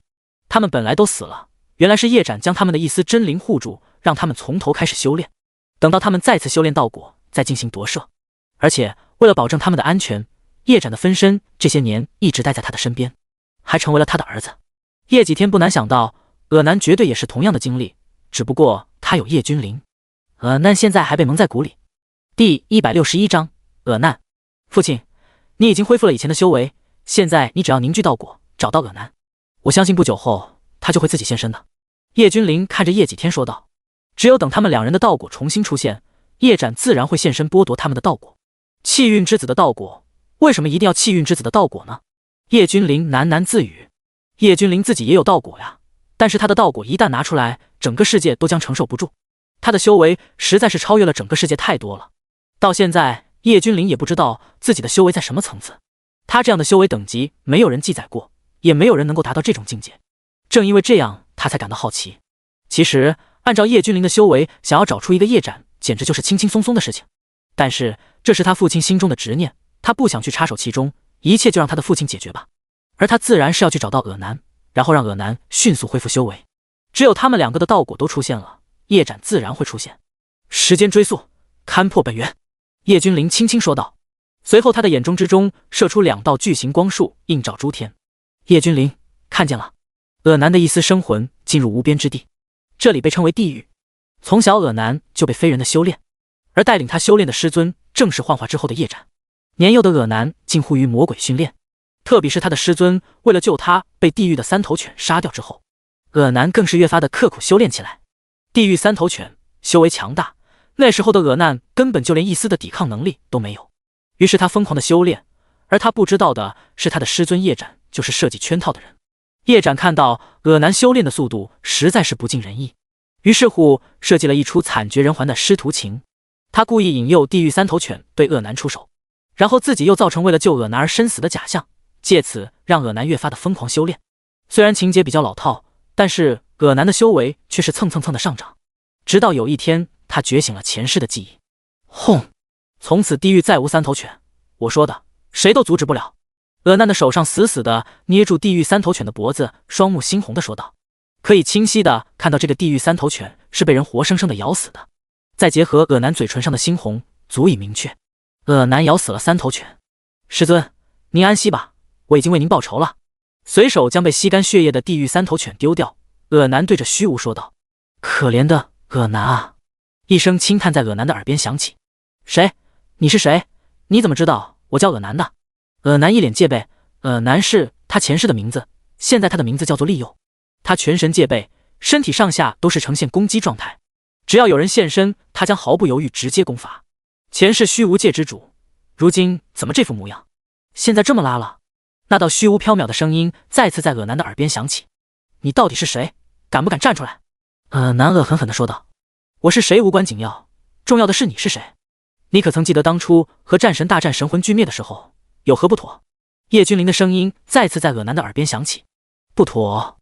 他们本来都死了，原来是叶斩将他们的一丝真灵护住，让他们从头开始修炼，等到他们再次修炼道果，再进行夺舍。而且为了保证他们的安全，叶斩的分身这些年一直待在他的身边，还成为了他的儿子。叶几天不难想到，尔南绝对也是同样的经历，只不过他有叶君灵。尔难现在还被蒙在鼓里。第161章，尔难。父亲，你已经恢复了以前的修为，现在你只要凝聚道果，找到尔难，我相信不久后他就会自己现身的。叶君灵看着叶几天说道：“只有等他们两人的道果重新出现，叶斩自然会现身剥夺他们的道果。气运之子的道果，为什么一定要气运之子的道果呢？”叶君灵喃喃自语。叶君灵自己也有道果呀，但是他的道果一旦拿出来，整个世界都将承受不住。他的修为实在是超越了整个世界太多了，到现在叶君灵也不知道自己的修为在什么层次。他这样的修为等级没有人记载过，也没有人能够达到这种境界。正因为这样，他才感到好奇。其实按照叶君灵的修为，想要找出一个叶斩简直就是轻轻松松的事情，但是这是他父亲心中的执念，他不想去插手其中，一切就让他的父亲解决吧。而他自然是要去找到尔南，然后让尔南迅速恢复修为。只有他们两个的道果都出现了，叶斩自然会出现。时间追溯，勘破本源。叶君灵轻轻说道，随后他的眼中之中射出2道巨型光束，映照诸天。叶君灵看见了，尔南的一丝生魂进入无边之地，这里被称为地狱。从小尔南就被非人的修炼，而带领他修炼的师尊正是幻化之后的叶斩。年幼的尔南近乎于魔鬼训练，特别是他的师尊为了救他被地狱的3头犬杀掉之后，尔南更是越发的刻苦修炼起来。地狱3头犬修为强大，那时候的尔难根本就连一丝的抵抗能力都没有，于是他疯狂的修炼，而他不知道的是他的师尊叶斩就是设计圈套的人。叶斩看到尔难修炼的速度实在是不尽人意，于是乎设计了一出惨绝人寰的师徒情。他故意引诱地狱3头犬对尔难出手，然后自己又造成为了救尔难而身死的假象，借此让尔难越发的疯狂修炼。虽然情节比较老套，但是尔南的修为却是蹭蹭蹭的上涨，直到有一天他觉醒了前世的记忆。轰！从此地狱再无3头犬，我说的谁都阻止不了。尔南的手上死死的捏住地狱3头犬的脖子，双目猩红的说道。可以清晰的看到这个地狱3头犬是被人活生生的咬死的，再结合尔南嘴唇上的猩红，足以明确尔南咬死了3头犬。师尊，您安息吧，我已经为您报仇了。随手将被吸干血液的地狱3头犬丢掉，尔南对着虚无说道：“可怜的尔南啊！”一声轻叹在尔南的耳边响起。谁？你是谁？你怎么知道我叫尔南的？尔南一脸戒备，尔南是他前世的名字，现在他的名字叫做利诱。他全神戒备，身体上下都是呈现攻击状态，只要有人现身，他将毫不犹豫直接攻伐。前世虚无界之主，如今怎么这副模样？现在这么拉了？那道虚无缥缈的声音再次在尔南的耳边响起：“你到底是谁？敢不敢站出来？”尔南恶狠狠地说道：“我是谁无关紧要，重要的是你是谁。你可曾记得当初和战神大战神魂俱灭的时候有何不妥？”叶君临的声音再次在尔南的耳边响起：“不妥。”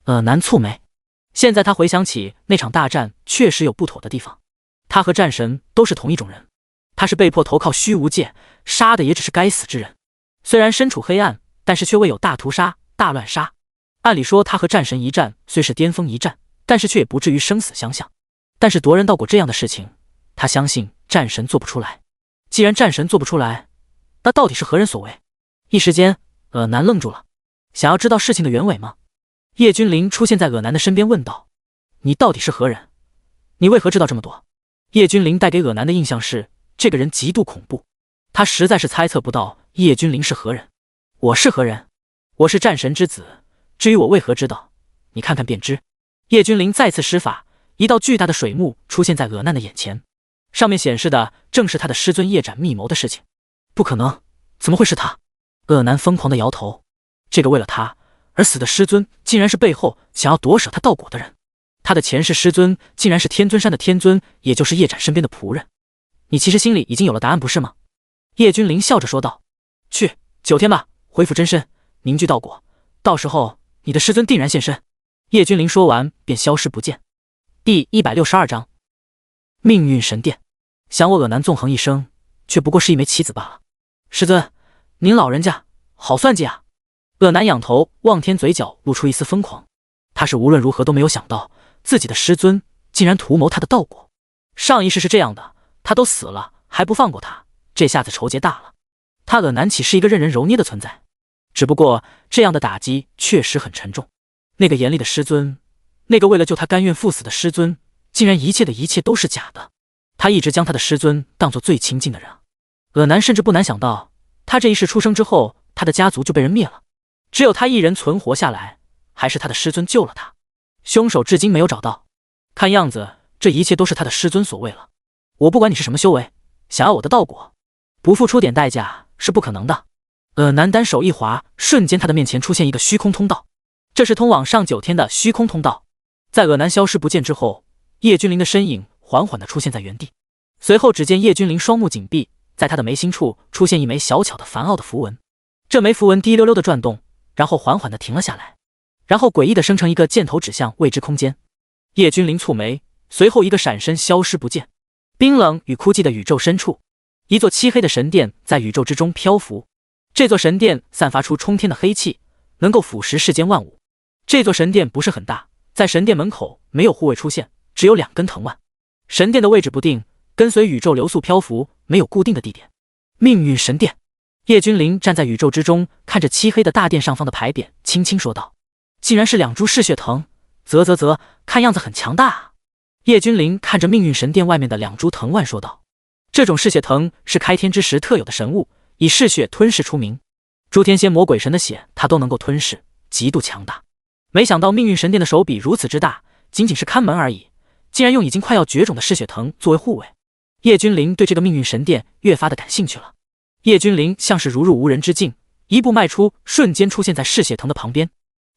尔南蹙眉，现在他回想起那场大战确实有不妥的地方。他和战神都是同一种人，他是被迫投靠虚无界，杀的也只是该死之人。虽然身处黑暗，但是却未有大屠杀、大乱杀。按理说他和战神一战虽是巅峰一战，但是却也不至于生死相向。但是夺人道果这样的事情，他相信战神做不出来。既然战神做不出来，那到底是何人所为？一时间，尔南愣住了。想要知道事情的原委吗？叶君临出现在尔南的身边问道：“你到底是何人？你为何知道这么多？”叶君临带给尔南的印象是，这个人极度恐怖。他实在是猜测不到叶君临是何人。我是何人？我是战神之子。至于我为何知道，你看看便知。叶君临再次施法，一道巨大的水幕出现在尔南的眼前，上面显示的正是他的师尊叶斩密谋的事情。不可能，怎么会是他？尔南疯狂地摇头。这个为了他而死的师尊，竟然是背后想要夺舍他道果的人。他的前世师尊竟然是天尊山的天尊，也就是叶斩身边的仆人。你其实心里已经有了答案，不是吗？叶君临笑着说道：“去9天吧，恢复真身，凝聚道果，到时候你的师尊定然现身。”叶君临说完便消失不见。第162章命运神殿。想我尔南纵横一生，却不过是一枚棋子罢了。师尊，您老人家好算计啊！尔南仰头望天，嘴角露出一丝疯狂。他是无论如何都没有想到，自己的师尊竟然图谋他的道果。上一世是这样的，他都死了还不放过他，这下子仇结大了。他尔南岂是一个任人揉捏的存在？只不过这样的打击确实很沉重。那个严厉的师尊，那个为了救他甘愿赴死的师尊，竟然一切的一切都是假的。他一直将他的师尊当作最亲近的人啊。尔南甚至不难想到，他这一世出生之后，他的家族就被人灭了，只有他一人存活下来，还是他的师尊救了他。凶手至今没有找到，看样子这一切都是他的师尊所为了。我不管你是什么修为，想要我的道果，不付出点代价是不可能的。尔南单手一划，瞬间他的面前出现一个虚空通道，这是通往上9天的虚空通道。在尔南消失不见之后，叶君临的身影缓缓地出现在原地。随后只见叶君临双目紧闭，在他的眉心处出现一枚小巧的繁奥的符文。这枚符文滴溜溜地转动，然后缓缓地停了下来，然后诡异地生成一个箭头指向未知空间。叶君临蹙眉，随后一个闪身消失不见。冰冷与枯寂的宇宙深处，一座漆黑的神殿在宇宙之中漂浮。这座神殿散发出冲天的黑气，能够腐蚀世间万物。这座神殿不是很大，在神殿门口没有护卫出现，只有2根藤蔓。神殿的位置不定，跟随宇宙流速漂浮，没有固定的地点。命运神殿。叶君临站在宇宙之中，看着漆黑的大殿上方的牌匾，轻轻说道：“竟然是2株嗜血藤，啧，看样子很强大啊。”叶君临看着命运神殿外面的2株藤蔓说道：“这种嗜血藤是开天之时特有的神物，以嗜血吞噬出名，诸天仙魔鬼神的血他都能够吞噬，极度强大。没想到命运神殿的手笔如此之大，仅仅是看门而已，竟然用已经快要绝种的嗜血藤作为护卫。”叶君临对这个命运神殿越发的感兴趣了。叶君临像是如入无人之境，一步迈出，瞬间出现在嗜血藤的旁边。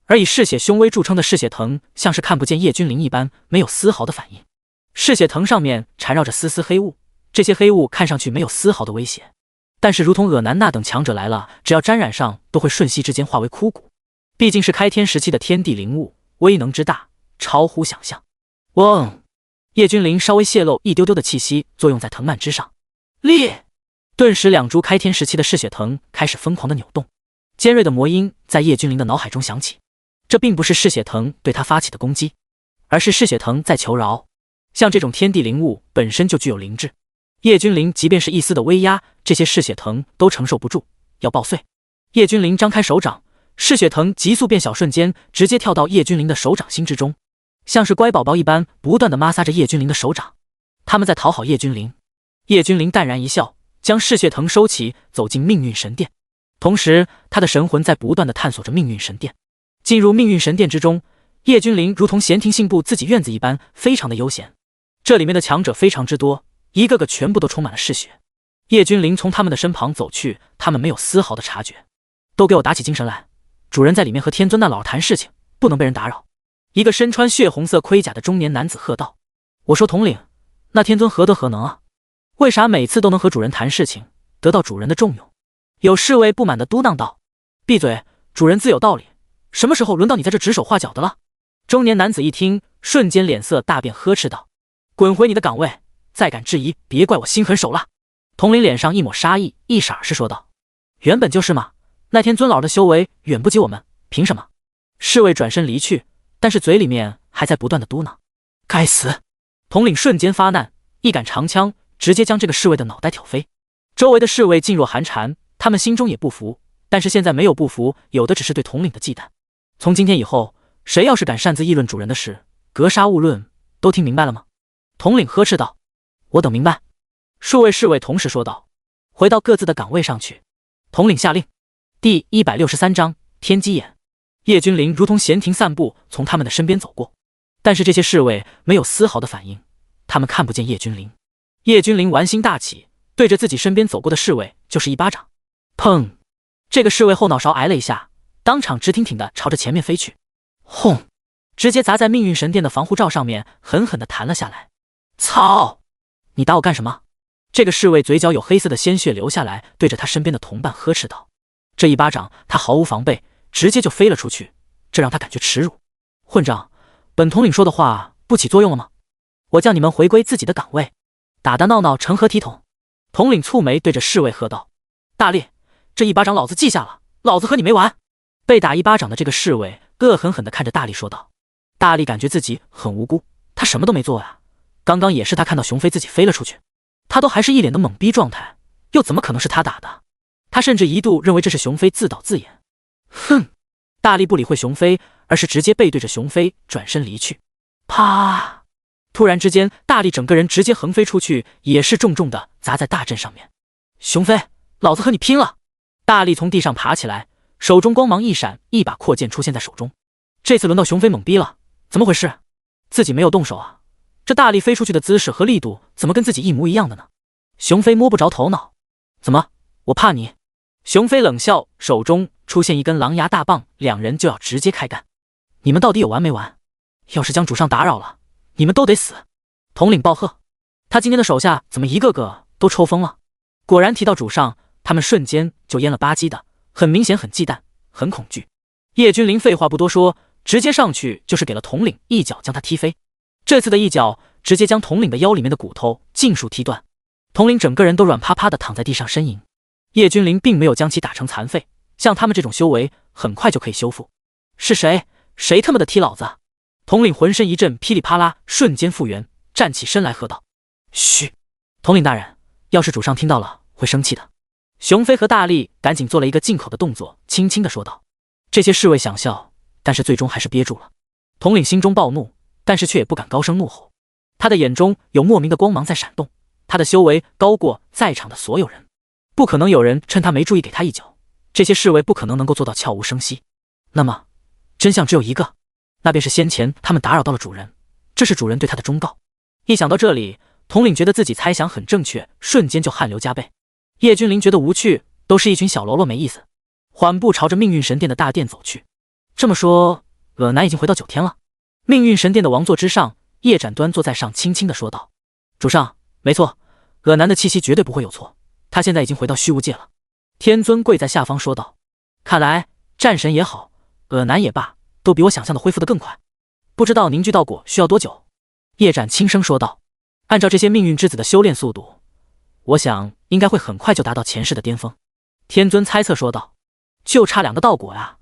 而以嗜血凶威著称的嗜血藤，像是看不见叶君临一般，没有丝毫的反应。嗜血藤上面缠绕着丝丝黑雾，这些黑雾看上去没有丝毫的威胁，但是如同尔南那等强者来了，只要沾染上，都会瞬息之间化为枯骨。毕竟是开天时期的天地灵物，威能之大，超乎想象。嗡！叶君临稍微泄露一丢丢的气息，作用在藤蔓之上，裂！顿时2株开天时期的嗜血藤开始疯狂的扭动，尖锐的魔音在叶君临的脑海中响起。这并不是嗜血藤对他发起的攻击，而是嗜血藤在求饶。像这种天地灵物本身就具有灵智，叶君临即便是一丝的威压，这些嗜血藤都承受不住，要爆碎。叶君临张开手掌，嗜血藤急速变小，瞬间直接跳到叶君临的手掌心之中，像是乖宝宝一般不断的摩挲着叶君临的手掌，他们在讨好叶君临。叶君临淡然一笑，将噬血藤收起，走进命运神殿。同时，他的神魂在不断地探索着命运神殿。进入命运神殿之中，叶君临如同闲庭信步自己院子一般，非常的悠闲。这里面的强者非常之多，一个个全部都充满了嗜血。叶君临从他们的身旁走去，他们没有丝毫的察觉。都给我打起精神来，主人在里面和天尊那老谈事情，不能被人打扰。一个身穿血红色盔甲的中年男子喝道：我说统领，那天尊何德何能啊？为啥每次都能和主人谈事情，得到主人的重用？有侍卫不满地嘟囔道：闭嘴，主人自有道理，什么时候轮到你在这指手画脚的了？中年男子一听，瞬间脸色大变，呵斥道：滚回你的岗位，再敢质疑，别怪我心狠手辣。统领脸上一抹杀意，一闪而逝说道：原本就是嘛，那天尊老的修为远不及我们，凭什么？侍卫转身离去，但是嘴里面还在不断的嘟囔：该死！统领瞬间发难，一杆长枪直接将这个侍卫的脑袋挑飞。周围的侍卫噤若寒蝉，他们心中也不服，但是现在没有不服，有的只是对统领的忌惮。从今天以后，谁要是敢擅自议论主人的事，格杀勿论，都听明白了吗？统领呵斥道：我等明白。数位侍卫同时说道：回到各自的岗位上去。统领下令。第163章天机眼。叶君临如同闲庭散步，从他们的身边走过，但是这些侍卫没有丝毫的反应，他们看不见叶君临。叶君临玩心大起，对着自己身边走过的侍卫就是一巴掌。砰！这个侍卫后脑勺挨了一下，当场直挺挺的朝着前面飞去，轰！直接砸在命运神殿的防护罩上面，狠狠的弹了下来。操！你打我干什么？这个侍卫嘴角有黑色的鲜血流下来，对着他身边的同伴呵斥道。这一巴掌他毫无防备，直接就飞了出去，这让他感觉耻辱。混账，本统领说的话不起作用了吗？我叫你们回归自己的岗位，打打闹闹成何体统？统领蹙眉对着侍卫喝道：大力，这一巴掌老子记下了，老子和你没完！被打一巴掌的这个侍卫恶狠狠地看着大力说道。大力感觉自己很无辜，他什么都没做呀，刚刚也是他看到熊飞自己飞了出去，他都还是一脸的懵逼状态，又怎么可能是他打的？他甚至一度认为这是熊飞自导自演。哼！大力不理会熊飞，而是直接背对着熊飞转身离去。啪！突然之间，大力整个人直接横飞出去，也是重重的砸在大阵上面。熊飞，老子和你拼了！大力从地上爬起来，手中光芒一闪，一把阔剑出现在手中。这次轮到熊飞懵逼了，怎么回事？自己没有动手啊？这大力飞出去的姿势和力度怎么跟自己一模一样的呢？熊飞摸不着头脑。怎么？我怕你？熊飞冷笑，手中出现一根狼牙大棒，两人就要直接开干。你们到底有完没完？要是将主上打扰了，你们都得死！统领暴喝。他今天的手下怎么一个个都抽风了？果然提到主上，他们瞬间就蔫了吧唧的，很明显很忌惮，很恐惧。叶君临废话不多说，直接上去就是给了统领一脚，将他踢飞。这次的一脚直接将统领的腰里面的骨头尽数踢断，统领整个人都软趴趴的躺在地上呻吟。叶君临并没有将其打成残废，像他们这种修为很快就可以修复。是谁？谁他妈的踢老子？统领浑身一震，噼里啪啦瞬间复原，站起身来喝道：嘘，统领大人，要是主上听到了会生气的。熊飞和大力赶紧做了一个进口的动作，轻轻的说道。这些侍卫想笑，但是最终还是憋住了。统领心中暴怒，但是却也不敢高声怒吼。他的眼中有莫名的光芒在闪动，他的修为高过在场的所有人，不可能有人趁他没注意给他一脚，这些侍卫不可能能够做到悄无声息。那么真相只有一个，那便是先前他们打扰到了主人，这是主人对他的忠告。一想到这里，统领觉得自己猜想很正确，瞬间就汗流浃背。叶君临觉得无趣，都是一群小喽啰没意思，缓步朝着命运神殿的大殿走去。这么说，尔南已经回到9天了。命运神殿的王座之上，叶斩端坐在上，轻轻地说道：主上，没错，尔南的气息绝对不会有错，他现在已经回到虚无界了。天尊跪在下方说道：看来战神也好，尔南也罢，都比我想象的恢复得更快。不知道凝聚道果需要多久？叶斩轻声说道：按照这些命运之子的修炼速度，我想应该会很快就达到前世的巅峰。天尊猜测说道：就差2个道果啊，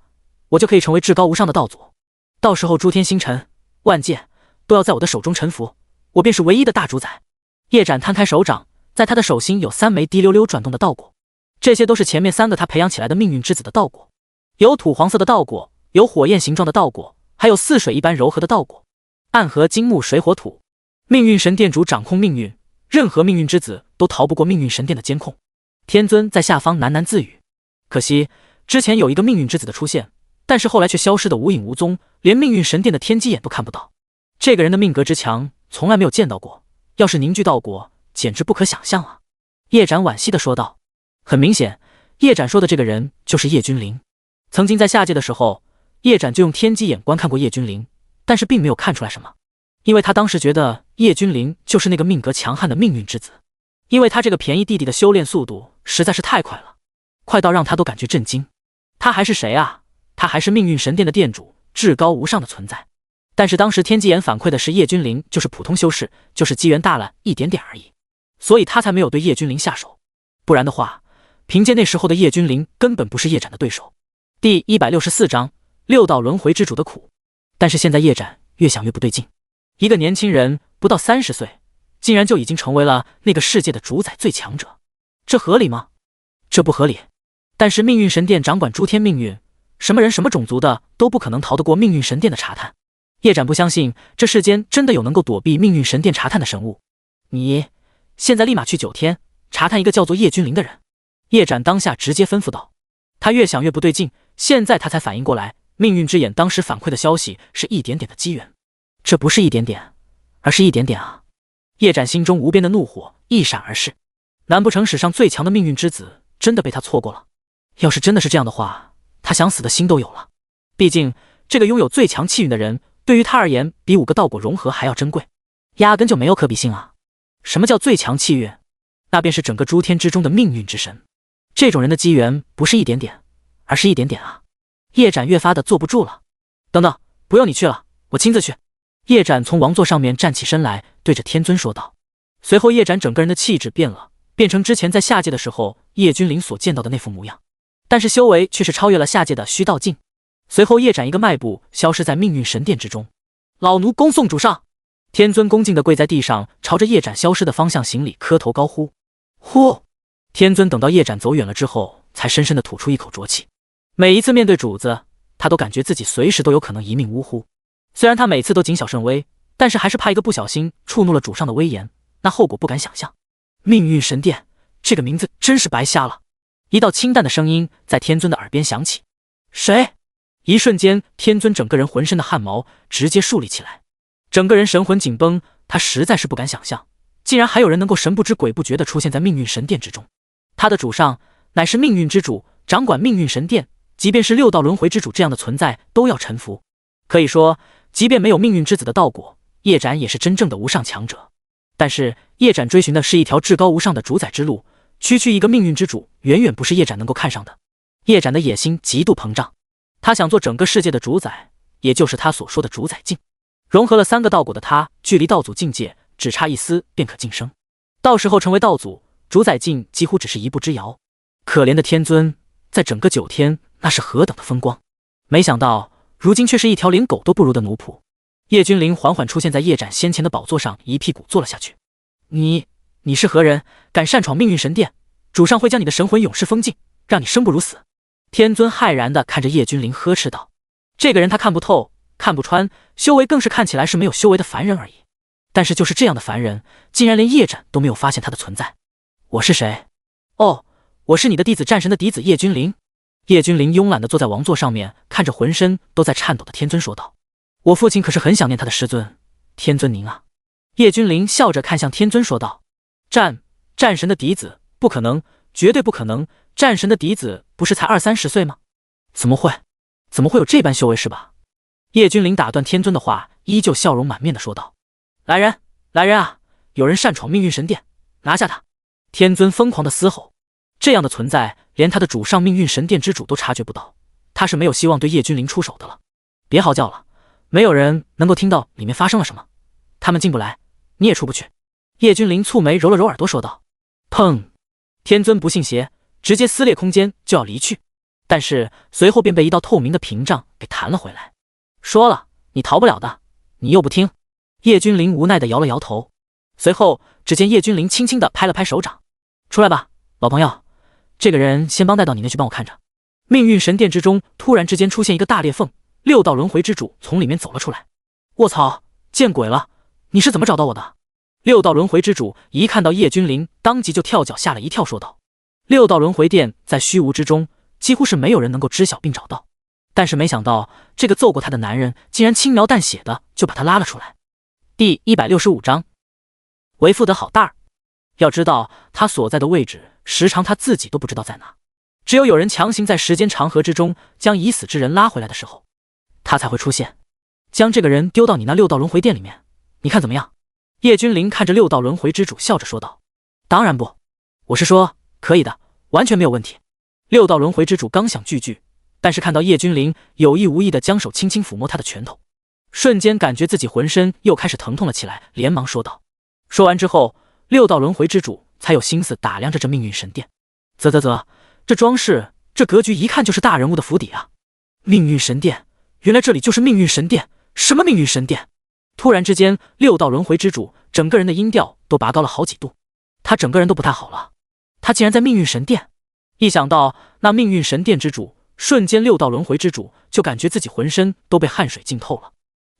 我就可以成为至高无上的道祖，到时候诸天星辰万界都要在我的手中臣服，我便是唯一的大主宰。叶斩摊开手掌，在他的手心有3枚滴溜溜转动的道果，这些都是前面3个他培养起来的命运之子的道果，有土黄色的道果，有火焰形状的道果，还有似水一般柔和的道果。暗合金木水火土，命运神殿主掌控命运，任何命运之子都逃不过命运神殿的监控。天尊在下方喃喃自语：可惜之前有一个命运之子的出现，但是后来却消失得无影无踪，连命运神殿的天机眼都看不到。这个人的命格之强，从来没有见到过，要是凝聚道果，简直不可想象啊！叶斩惋惜地说道。很明显，叶斩说的这个人就是叶君临。曾经在下界的时候，叶斩就用天机眼观看过叶君临，但是并没有看出来什么，因为他当时觉得叶君临就是那个命格强悍的命运之子，因为他这个便宜弟弟的修炼速度实在是太快了，快到让他都感觉震惊。他还是谁啊？他还是命运神殿的殿主，至高无上的存在。但是当时天机眼反馈的是叶君临就是普通修士，就是机缘大了一点点而已，所以他才没有对叶君临下手。不然的话，凭借那时候的叶君临根本不是叶斩的对手。第164章六道轮回之主的苦。但是现在叶斩越想越不对劲，一个年轻人不到30岁，竟然就已经成为了那个世界的主宰最强者，这合理吗？这不合理。但是命运神殿掌管诸天命运，什么人什么种族的都不可能逃得过命运神殿的查探。叶斩不相信这世间真的有能够躲避命运神殿查探的神物。你现在立马去9天查探一个叫做叶君临的人。叶斩当下直接吩咐道。他越想越不对劲，现在他才反应过来，命运之眼当时反馈的消息是一点点的机缘，这不是一点点，而是一点点啊！叶斩心中无边的怒火一闪而逝，难不成史上最强的命运之子真的被他错过了？要是真的是这样的话，他想死的心都有了。毕竟这个拥有最强气运的人，对于他而言比5个道果融合还要珍贵，压根就没有可比性啊！什么叫最强气运？那便是整个诸天之中的命运之神。这种人的机缘不是一点点，而是一点点啊！叶斩越发的坐不住了。等等，不用你去了，我亲自去。叶斩从王座上面站起身来，对着天尊说道。随后叶斩整个人的气质变了，变成之前在下界的时候叶君临所见到的那副模样，但是修为却是超越了下界的虚道境。随后叶斩一个迈步消失在命运神殿之中。老奴恭送主上。天尊恭敬地跪在地上，朝着叶斩消失的方向行礼，磕头高呼。呼！天尊等到叶斩走远了之后，才深深地吐出一口浊气。每一次面对主子，他都感觉自己随时都有可能一命呜呼。虽然他每次都谨小慎微，但是还是怕一个不小心触怒了主上的威严，那后果不敢想象。命运神殿这个名字真是白瞎了。一道清淡的声音在天尊的耳边响起。谁？一瞬间，天尊整个人浑身的汗毛直接竖立起来，整个人神魂紧绷。他实在是不敢想象，竟然还有人能够神不知鬼不觉地出现在命运神殿之中。他的主上乃是命运之主，掌管命运神殿，即便是6道轮回之主这样的存在都要臣服。可以说，即便没有命运之子的道果，叶斩也是真正的无上强者。但是叶斩追寻的是一条至高无上的主宰之路，区区一个命运之主，远远不是叶斩能够看上的。叶斩的野心极度膨胀，他想做整个世界的主宰，也就是他所说的主宰境。融合了3个道果的他，距离道祖境界只差一丝便可晋升，到时候成为道祖，主宰境几乎只是一步之遥。可怜的天尊，在整个9天，那是何等的风光！没想到，如今却是一条连狗都不如的奴仆。叶君临缓缓出现在叶斩先前的宝座上，一屁股坐了下去。你是何人？敢擅闯命运神殿？主上会将你的神魂永世封禁，让你生不如死。天尊骇然地看着叶君临，呵斥道：“这个人他看不透，看不穿，修为更是看起来是没有修为的凡人而已。但是就是这样的凡人，竟然连叶斩都没有发现他的存在。我是谁？哦，我是你的弟子战神的嫡子叶君临。”叶君临慵懒地坐在王座上面，看着浑身都在颤抖的天尊说道：“我父亲可是很想念他的师尊，天尊您啊。”叶君临笑着看向天尊说道：“战神的嫡子，不可能，绝对不可能。战神的嫡子不是才20-30岁吗？怎么会有这般修为是吧？”叶君临打断天尊的话，依旧笑容满面的说道：“来人啊！有人擅闯命运神殿，拿下他！”天尊疯狂的嘶吼。这样的存在，连他的主上命运神殿之主都察觉不到，他是没有希望对叶君临出手的了。别嚎叫了，没有人能够听到里面发生了什么，他们进不来，你也出不去。叶君临蹙眉揉了揉耳朵说道。砰！天尊不信邪，直接撕裂空间就要离去，但是随后便被一道透明的屏障给弹了回来。说了，你逃不了的，你又不听。叶君临无奈的摇了摇头。随后只见叶君临轻轻的拍了拍手掌：“出来吧，老朋友，这个人先帮带到你那去帮我看着。”命运神殿之中突然之间出现一个大裂缝，6道轮回之主从里面走了出来。卧槽，见鬼了！你是怎么找到我的六道轮回之主一看到叶君临，当即就跳脚吓了一跳，说道：“六道轮回殿在虚无之中，几乎是没有人能够知晓并找到。但是没想到，这个揍过他的男人竟然轻描淡写的就把他拉了出来。”第165章，为父的好大儿。要知道，他所在的位置，时常他自己都不知道在哪。只有有人强行在时间长河之中将已死之人拉回来的时候，他才会出现，将这个人丢到你那六道轮回殿里面。你看怎么样？叶君临看着六道轮回之主，笑着说道：“当然不，我是说可以的，完全没有问题。”六道轮回之主刚想拒绝，但是看到叶君临有意无意的将手轻轻抚摸他的拳头，瞬间感觉自己浑身又开始疼痛了起来，连忙说道。说完之后，六道轮回之主才有心思打量着这命运神殿。这装饰，这格局一看就是大人物的府邸啊！命运神殿，原来这里就是命运神殿。什么命运神殿？突然之间，六道轮回之主整个人的音调都拔高了好几度，他整个人都不太好了。他竟然在命运神殿！一想到那命运神殿之主，瞬间六道轮回之主就感觉自己浑身都被汗水浸透了。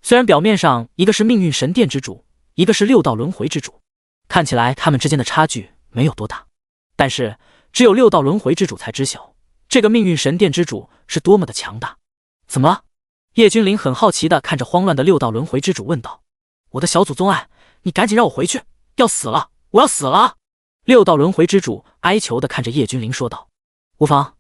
虽然表面上一个是命运神殿之主，一个是六道轮回之主，看起来他们之间的差距没有多大，但是只有六道轮回之主才知晓，这个命运神殿之主是多么的强大。怎么了？叶君临很好奇地看着慌乱的六道轮回之主问道：“我的小祖宗爱，你赶紧让我回去，要死了，我要死了！”六道轮回之主哀求地看着叶君临说道：“无妨，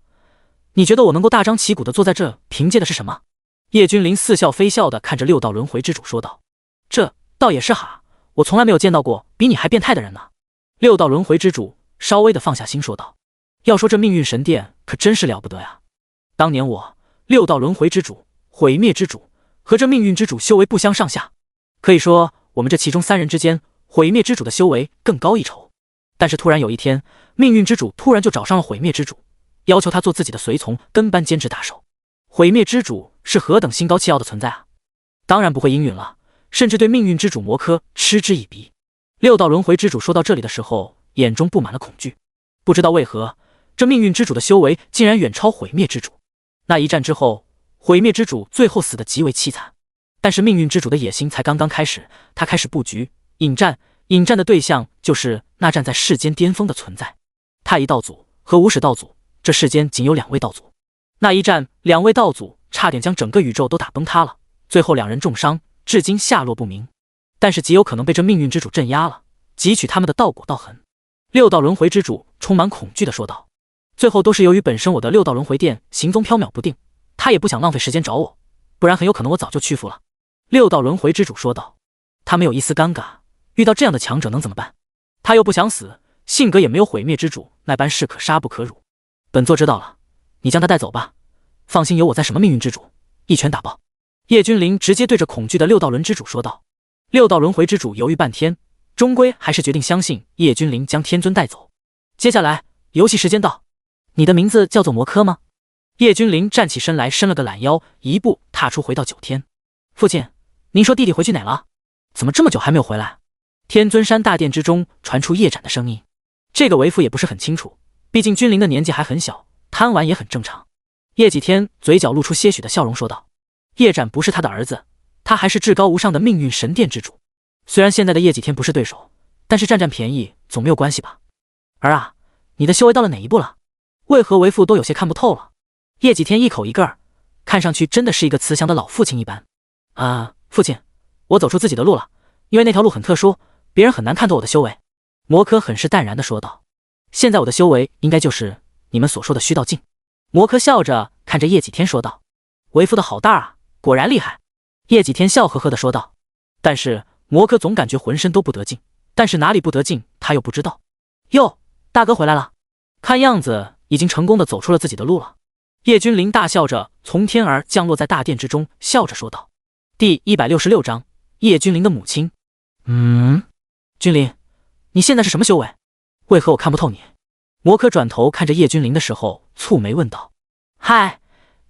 你觉得我能够大张旗鼓地坐在这，凭借的是什么？”叶君临似笑非笑地看着六道轮回之主说道：“这倒也是哈，我从来没有见到过比你还变态的人呢。”六道轮回之主稍微的放下心说道：“要说这命运神殿可真是了不得呀！当年我六道轮回之主、毁灭之主和这命运之主修为不相上下，可以说我们这其中三人之间，毁灭之主的修为更高一筹。但是突然有一天，命运之主突然就找上了毁灭之主，要求他做自己的随从，跟班兼职打手。毁灭之主是何等心高气傲的存在啊！当然不会应允了，甚至对命运之主摩柯嗤之以鼻。”六道轮回之主说到这里的时候，眼中布满了恐惧。不知道为何，这命运之主的修为竟然远超毁灭之主。那一战之后，毁灭之主最后死得极为凄惨，但是命运之主的野心才刚刚开始，他开始布局引战的对象就是那站在世间巅峰的存在——太乙道祖和无始道祖。这世间仅有2位道祖，那一战2位道祖差点将整个宇宙都打崩塌了，最后2人重伤，至今下落不明。但是极有可能被这命运之主镇压了，汲取他们的道果道痕。六道轮回之主充满恐惧地说道：“最后都是由于本身我的六道轮回殿行踪缥缈不定，他也不想浪费时间找我，不然很有可能我早就屈服了。”六道轮回之主说道。他没有一丝尴尬，遇到这样的强者能怎么办？他又不想死，性格也没有毁灭之主那般是可杀不可辱。本座知道了，你将他带走吧，放心，有我在。什么命运之主，一拳打爆！叶君临直接对着恐惧的六道轮之主说道。六道轮回之主犹豫半天，终归还是决定相信叶君临将天尊带走。接下来游戏时间到，你的名字叫做摩柯吗？叶君临站起身来，伸了个懒腰，一步踏出回到9天。父亲，您说弟弟回去哪了？怎么这么久还没有回来？天尊山大殿之中传出叶展的声音。这个为父也不是很清楚，毕竟君临的年纪还很小，贪玩也很正常。叶几天嘴角露出些许的笑容说道：“叶展不是他的儿子，他还是至高无上的命运神殿之主。虽然现在的叶几天不是对手，但是占占便宜总没有关系吧？儿啊，你的修为到了哪一步了？为何为父都有些看不透了？”叶几天一口一个儿，看上去真的是一个慈祥的老父亲一般。父亲，我走出自己的路了，因为那条路很特殊，别人很难看透我的修为。摩柯很是淡然地说道。现在我的修为应该就是你们所说的虚道境。摩柯笑着看着叶几天说道。为父的好大啊，果然厉害。叶几天笑呵呵地说道。但是摩柯总感觉浑身都不得劲，但是哪里不得劲他又不知道。哟，大哥回来了，看样子已经成功地走出了自己的路了。叶君临大笑着从天而降落在大殿之中，笑着说道。第166章，叶君临的母亲。君临，你现在是什么修为？为何我看不透你？摩柯转头看着叶君临的时候蹙眉问道。嗨，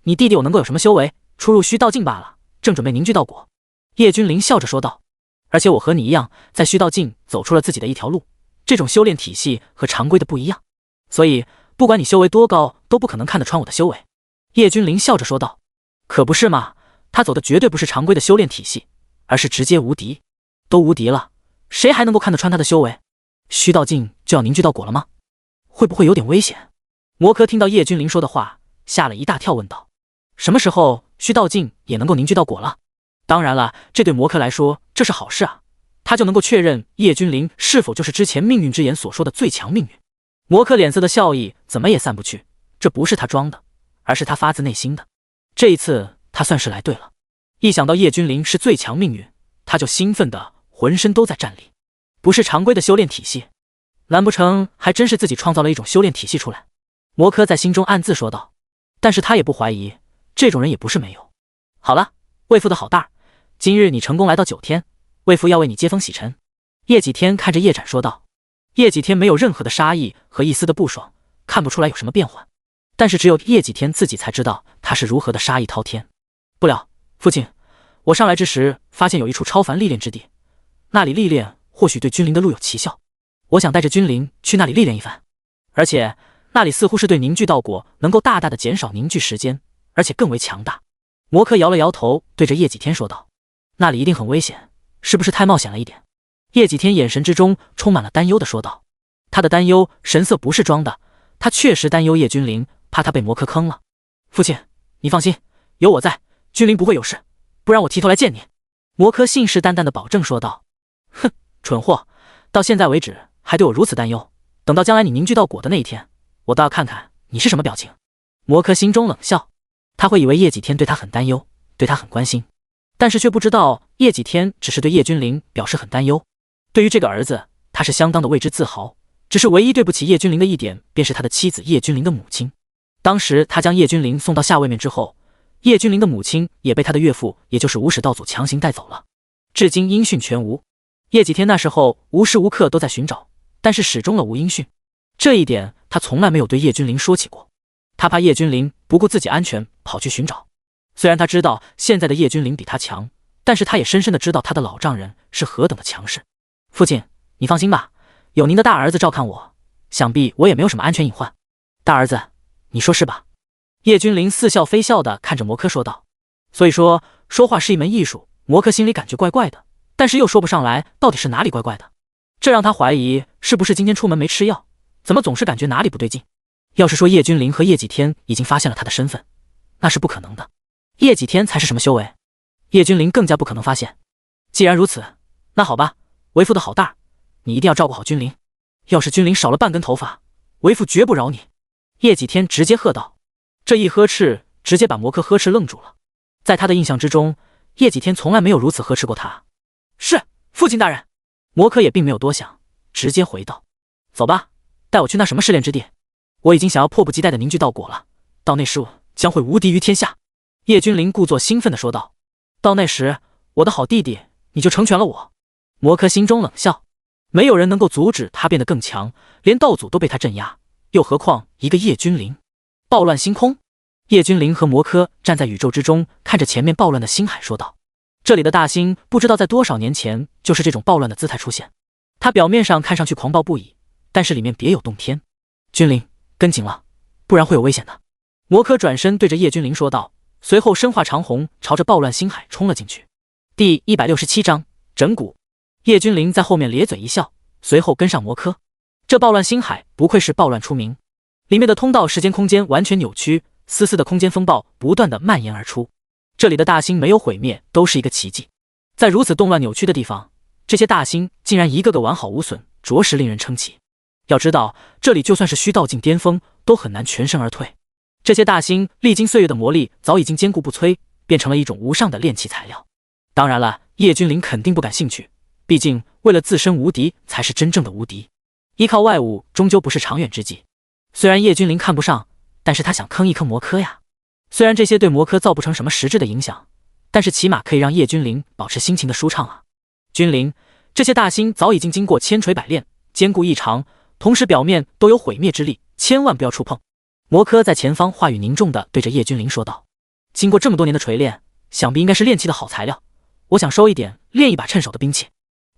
你弟弟我能够有什么修为？初入虚道境罢了，正准备凝聚道果。叶君临笑着说道。而且我和你一样，在虚道境走出了自己的一条路，这种修炼体系和常规的不一样，所以不管你修为多高，都不可能看得穿我的修为。叶君临笑着说道。可不是嘛，他走的绝对不是常规的修炼体系，而是直接无敌。都无敌了，谁还能够看得穿他的修为？虚道境就要凝聚到果了吗？会不会有点危险？魔科听到叶君临说的话，吓了一大跳，问道：什么时候虚道境也能够凝聚到果了？当然了，这对魔科来说这是好事啊，他就能够确认叶君临是否就是之前命运之眼所说的最强命运。魔科脸色的笑意怎么也散不去，这不是他装的，而是他发自内心的。这一次他算是来对了。一想到叶君临是最强命运，他就兴奋的浑身都在战栗。不是常规的修炼体系，难不成还真是自己创造了一种修炼体系出来？魔科在心中暗自说道。但是他也不怀疑，这种人也不是没有。好了，魏父的好蛋儿，今日你成功来到9天，魏父要为你接风洗尘。叶几天看着叶展说道。叶几天没有任何的杀意和一丝的不爽，看不出来有什么变化，但是只有叶几天自己才知道他是如何的杀意滔天。不了，父亲，我上来之时发现有一处超凡历练之地，那里历练或许对君临的路有奇效，我想带着君临去那里历练一番。而且那里似乎是对凝聚道果能够大大的减少凝聚时间，而且更为强大。魔科摇了摇头，对着叶几天说道：那里一定很危险，是不是太冒险了一点？叶几天眼神之中充满了担忧的说道。他的担忧神色不是装的，他确实担忧叶君临，怕他被魔科坑了。父亲，你放心，有我在，君临不会有事，不然我提头来见你。魔科信誓旦旦的保证说道。哼，蠢货，到现在为止还对我如此担忧，等到将来你凝聚到果的那一天，我倒要看看你是什么表情。魔科心中冷笑，他会以为叶几天对他很担忧，对他很关心，但是却不知道叶几天只是对叶君临表示很担忧。对于这个儿子，他是相当的为之自豪，只是唯一对不起叶君临的一点，便是他的妻子叶君临的母亲。当时他将叶君临送到下位面之后，叶君临的母亲也被他的岳父，也就是无始道祖强行带走了，至今音讯全无。叶几天那时候无时无刻都在寻找，但是始终了无音讯。这一点他从来没有对叶君临说起过，他怕叶君临不顾自己安全跑去寻找。虽然他知道现在的叶君临比他强，但是他也深深的知道他的老丈人是何等的强势。父亲，你放心吧，有您的大儿子照看我，想必我也没有什么安全隐患。大儿子，你说是吧？叶君临似笑非笑的看着魔科说道。所以说，说话是一门艺术，魔科心里感觉怪怪的，但是又说不上来到底是哪里怪怪的，这让他怀疑是不是今天出门没吃药，怎么总是感觉哪里不对劲。要是说叶君临和叶几天已经发现了他的身份，那是不可能的，叶几天才是什么修为，叶君临更加不可能发现。既然如此，那好吧，为父的好蛋儿，你一定要照顾好君临，要是君临少了半根头发，为父绝不饶你。叶几天直接喝道。这一呵斥直接把魔科呵斥愣住了，在他的印象之中，叶几天从来没有如此呵斥过他。是，父亲大人。魔科也并没有多想，直接回道：走吧，带我去那什么试炼之地，我已经想要迫不及待的凝聚道果了，到那时我将会无敌于天下。叶君临故作兴奋的说道。到那时，我的好弟弟，你就成全了我。魔科心中冷笑，没有人能够阻止他变得更强，连道祖都被他镇压，又何况一个叶君临。暴乱星空，叶君临和魔科站在宇宙之中，看着前面暴乱的星海说道。这里的大星不知道在多少年前就是这种暴乱的姿态出现，它表面上看上去狂暴不已，但是里面别有洞天。君临，跟紧了，不然会有危险的。魔科转身对着叶君临说道，随后身化长虹，朝着暴乱星海冲了进去。第167章整蛊。叶君临在后面咧嘴一笑，随后跟上魔科。这暴乱星海不愧是暴乱出名，里面的通道时间空间完全扭曲，丝丝的空间风暴不断的蔓延而出。这里的大星没有毁灭都是一个奇迹，在如此动乱扭曲的地方，这些大星竟然一个个完好无损，着实令人称奇。要知道，这里就算是虚道境巅峰都很难全身而退。这些大星历经岁月的磨砺，早已经坚固不摧，变成了一种无上的炼器材料。当然了，叶君临肯定不感兴趣，毕竟为了自身无敌才是真正的无敌，依靠外物终究不是长远之计。虽然叶君临看不上，但是他想坑一坑魔科呀。虽然这些对魔科造不成什么实质的影响，但是起码可以让叶君临保持心情的舒畅啊。君临，这些大星早已经经过千锤百炼，坚固异常，同时表面都有毁灭之力，千万不要触碰。魔科在前方话语凝重地对着叶君临说道。经过这么多年的锤炼，想必应该是炼器的好材料，我想收一点，炼一把趁手的兵器。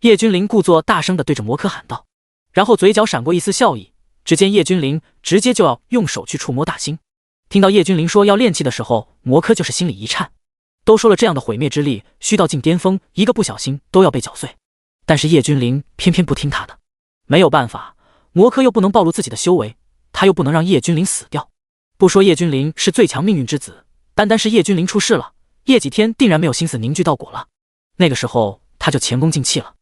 叶君临故作大声地对着魔科喊道，然后嘴角闪过一丝笑意。只见叶君临直接就要用手去触摸大星。听到叶君临说要炼器的时候，魔科就是心里一颤。都说了这样的毁灭之力，虚道境巅峰一个不小心都要被搅碎。但是叶君临偏偏不听他的。没有办法，魔科又不能暴露自己的修为，他又不能让叶君临死掉。不说叶君临是最强命运之子，单是叶君临出事了，叶几天定然没有心思凝聚道果了。那个时候他就前功尽弃了。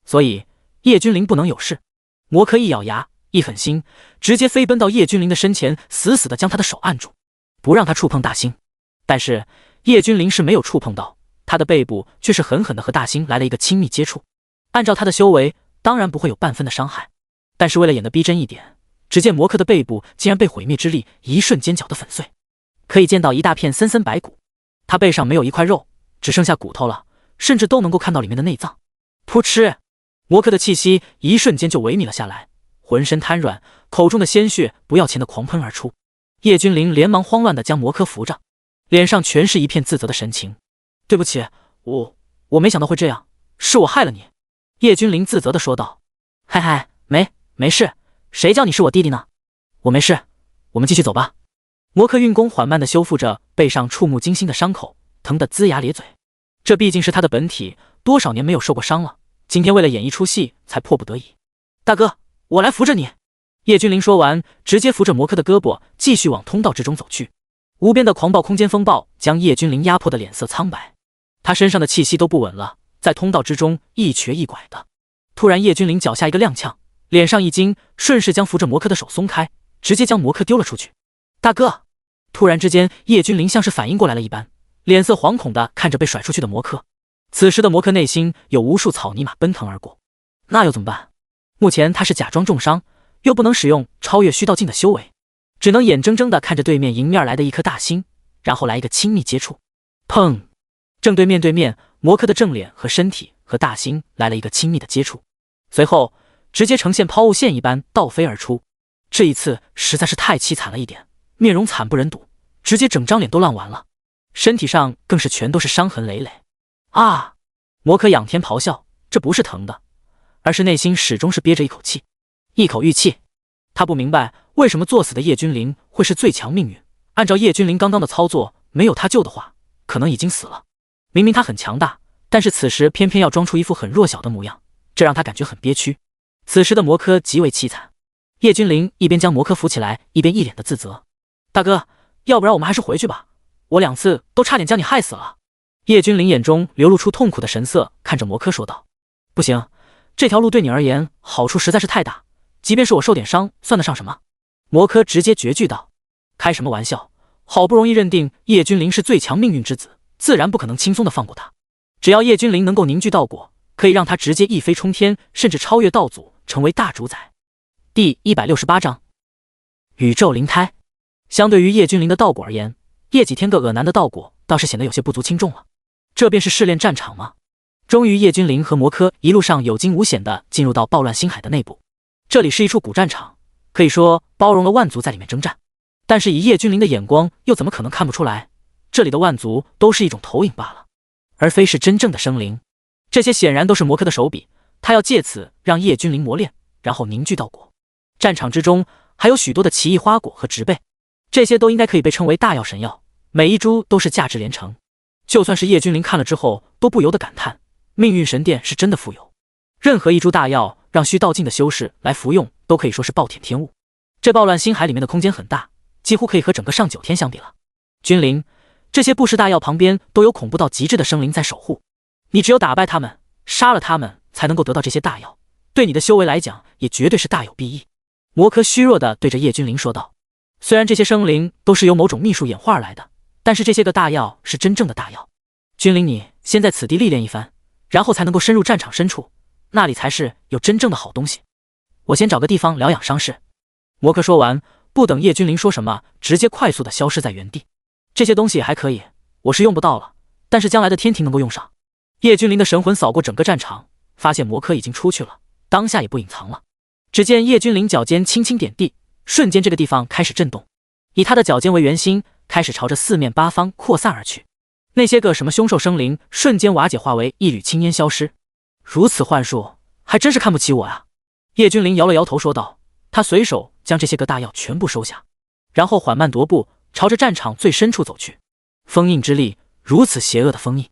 所以叶君临不能有事。魔科一咬牙，一狠心，直接飞奔到叶君临的身前，死死地将他的手按住，不让他触碰大星。但是叶君临是没有触碰到，他的背部却是狠狠地和大星来了一个亲密接触。按照他的修为，当然不会有半分的伤害，但是为了演得逼真一点，只见魔科的背部竟然被毁灭之力一瞬间搅得粉碎，可以见到一大片森森白骨。他背上没有一块肉，只剩下骨头了，甚至都能够看到里面的内脏。噗嗤，魔科的气息一瞬间就萎靡了下来，浑身瘫软，口中的鲜血不要钱的狂喷而出。叶君临连忙慌乱地将魔科扶着，脸上全是一片自责的神情。对不起，我没想到会这样，是我害了你。叶君临自责地说道。嗨嗨，没事，谁叫你是我弟弟呢？我没事，我们继续走吧。魔科运功缓慢地修复着背上触目惊心的伤口，疼得龇牙咧嘴。这毕竟是他的本体，多少年没有受过伤了，今天为了演一出戏才迫不得已。大哥，我来扶着你。叶君临说完，直接扶着魔科的胳膊继续往通道之中走去。无边的狂暴空间风暴将叶君临压迫的脸色苍白，他身上的气息都不稳了，在通道之中一瘸一拐的。突然叶君临脚下一个踉跄，脸上一惊，顺势将扶着魔科的手松开，直接将魔科丢了出去。大哥！突然之间，叶君临像是反应过来了一般，脸色惶恐地看着被甩出去的魔科。此时的魔科内心有无数草泥马奔腾而过，那又怎么办？目前他是假装重伤，又不能使用超越虚道境的修为，只能眼睁睁地看着对面迎面来的一颗大星，然后来一个亲密接触。砰！正对面，魔科的正脸和身体和大星来了一个亲密的接触，随后直接呈现抛物线一般倒飞而出。这一次实在是太凄惨了一点，面容惨不忍睹，直接整张脸都烂完了，身体上更是全都是伤痕累累。啊！魔科仰天咆哮，这不是疼的，而是内心始终是憋着一口气，一口玉气。他不明白为什么作死的叶君临会是最强命运，按照叶君临刚刚的操作，没有他救的话，可能已经死了。明明他很强大，但是此时偏偏要装出一副很弱小的模样，这让他感觉很憋屈。此时的魔科极为凄惨，叶君临一边将魔科扶起来，一边一脸的自责。大哥，要不然我们还是回去吧，我2次都差点将你害死了。叶君临眼中流露出痛苦的神色，看着魔科说道。不行，这条路对你而言好处实在是太大，即便是我受点伤，算得上什么？魔科直接绝句道。开什么玩笑，好不容易认定叶君临是最强命运之子，自然不可能轻松的放过他。只要叶君临能够凝聚道果，可以让他直接一飞冲天，甚至超越道祖，成为大主宰。第168章宇宙灵胎。相对于叶君临的道果而言，叶几天个恶男的道果倒是显得有些不足轻重了。这便是试炼战场吗？终于叶君临和魔科一路上有惊无险地进入到暴乱星海的内部。这里是一处古战场，可以说包容了万族在里面征战，但是以叶君临的眼光，又怎么可能看不出来，这里的万族都是一种投影罢了，而非是真正的生灵。这些显然都是魔科的手笔，他要借此让叶君临磨练，然后凝聚道果。战场之中还有许多的奇异花果和植被，这些都应该可以被称为大药神药，每一株都是价值连城。就算是叶君临看了之后，都不由得感叹，命运神殿是真的富有，任何一株大药让虚道境的修士来服用，都可以说是暴殄天物。这暴乱星海里面的空间很大，几乎可以和整个上9天相比了。君临，这些不食大药旁边都有恐怖到极致的生灵在守护，你只有打败他们，杀了他们，才能够得到这些大药，对你的修为来讲也绝对是大有裨益。魔科虚弱地对着叶君临说道。虽然这些生灵都是由某种秘术演化而来的，但是这些个大药是真正的大药。君临，你先在此地历练一番，然后才能够深入战场深处，那里才是有真正的好东西。我先找个地方疗养伤势。魔科说完，不等叶君临说什么，直接快速地消失在原地。这些东西还可以，我是用不到了，但是将来的天庭能够用上。叶君临的神魂扫过整个战场，发现魔科已经出去了，当下也不隐藏了。只见叶君临脚尖轻轻点地，瞬间这个地方开始震动，以他的脚尖为圆心，开始朝着四面八方扩散而去。那些个什么凶兽生灵瞬间瓦解，化为一缕青烟消失。如此幻术，还真是看不起我啊！叶君临摇了摇头说道。他随手将这些个大药全部收下，然后缓慢踱步，朝着战场最深处走去。封印之力，如此邪恶的封印，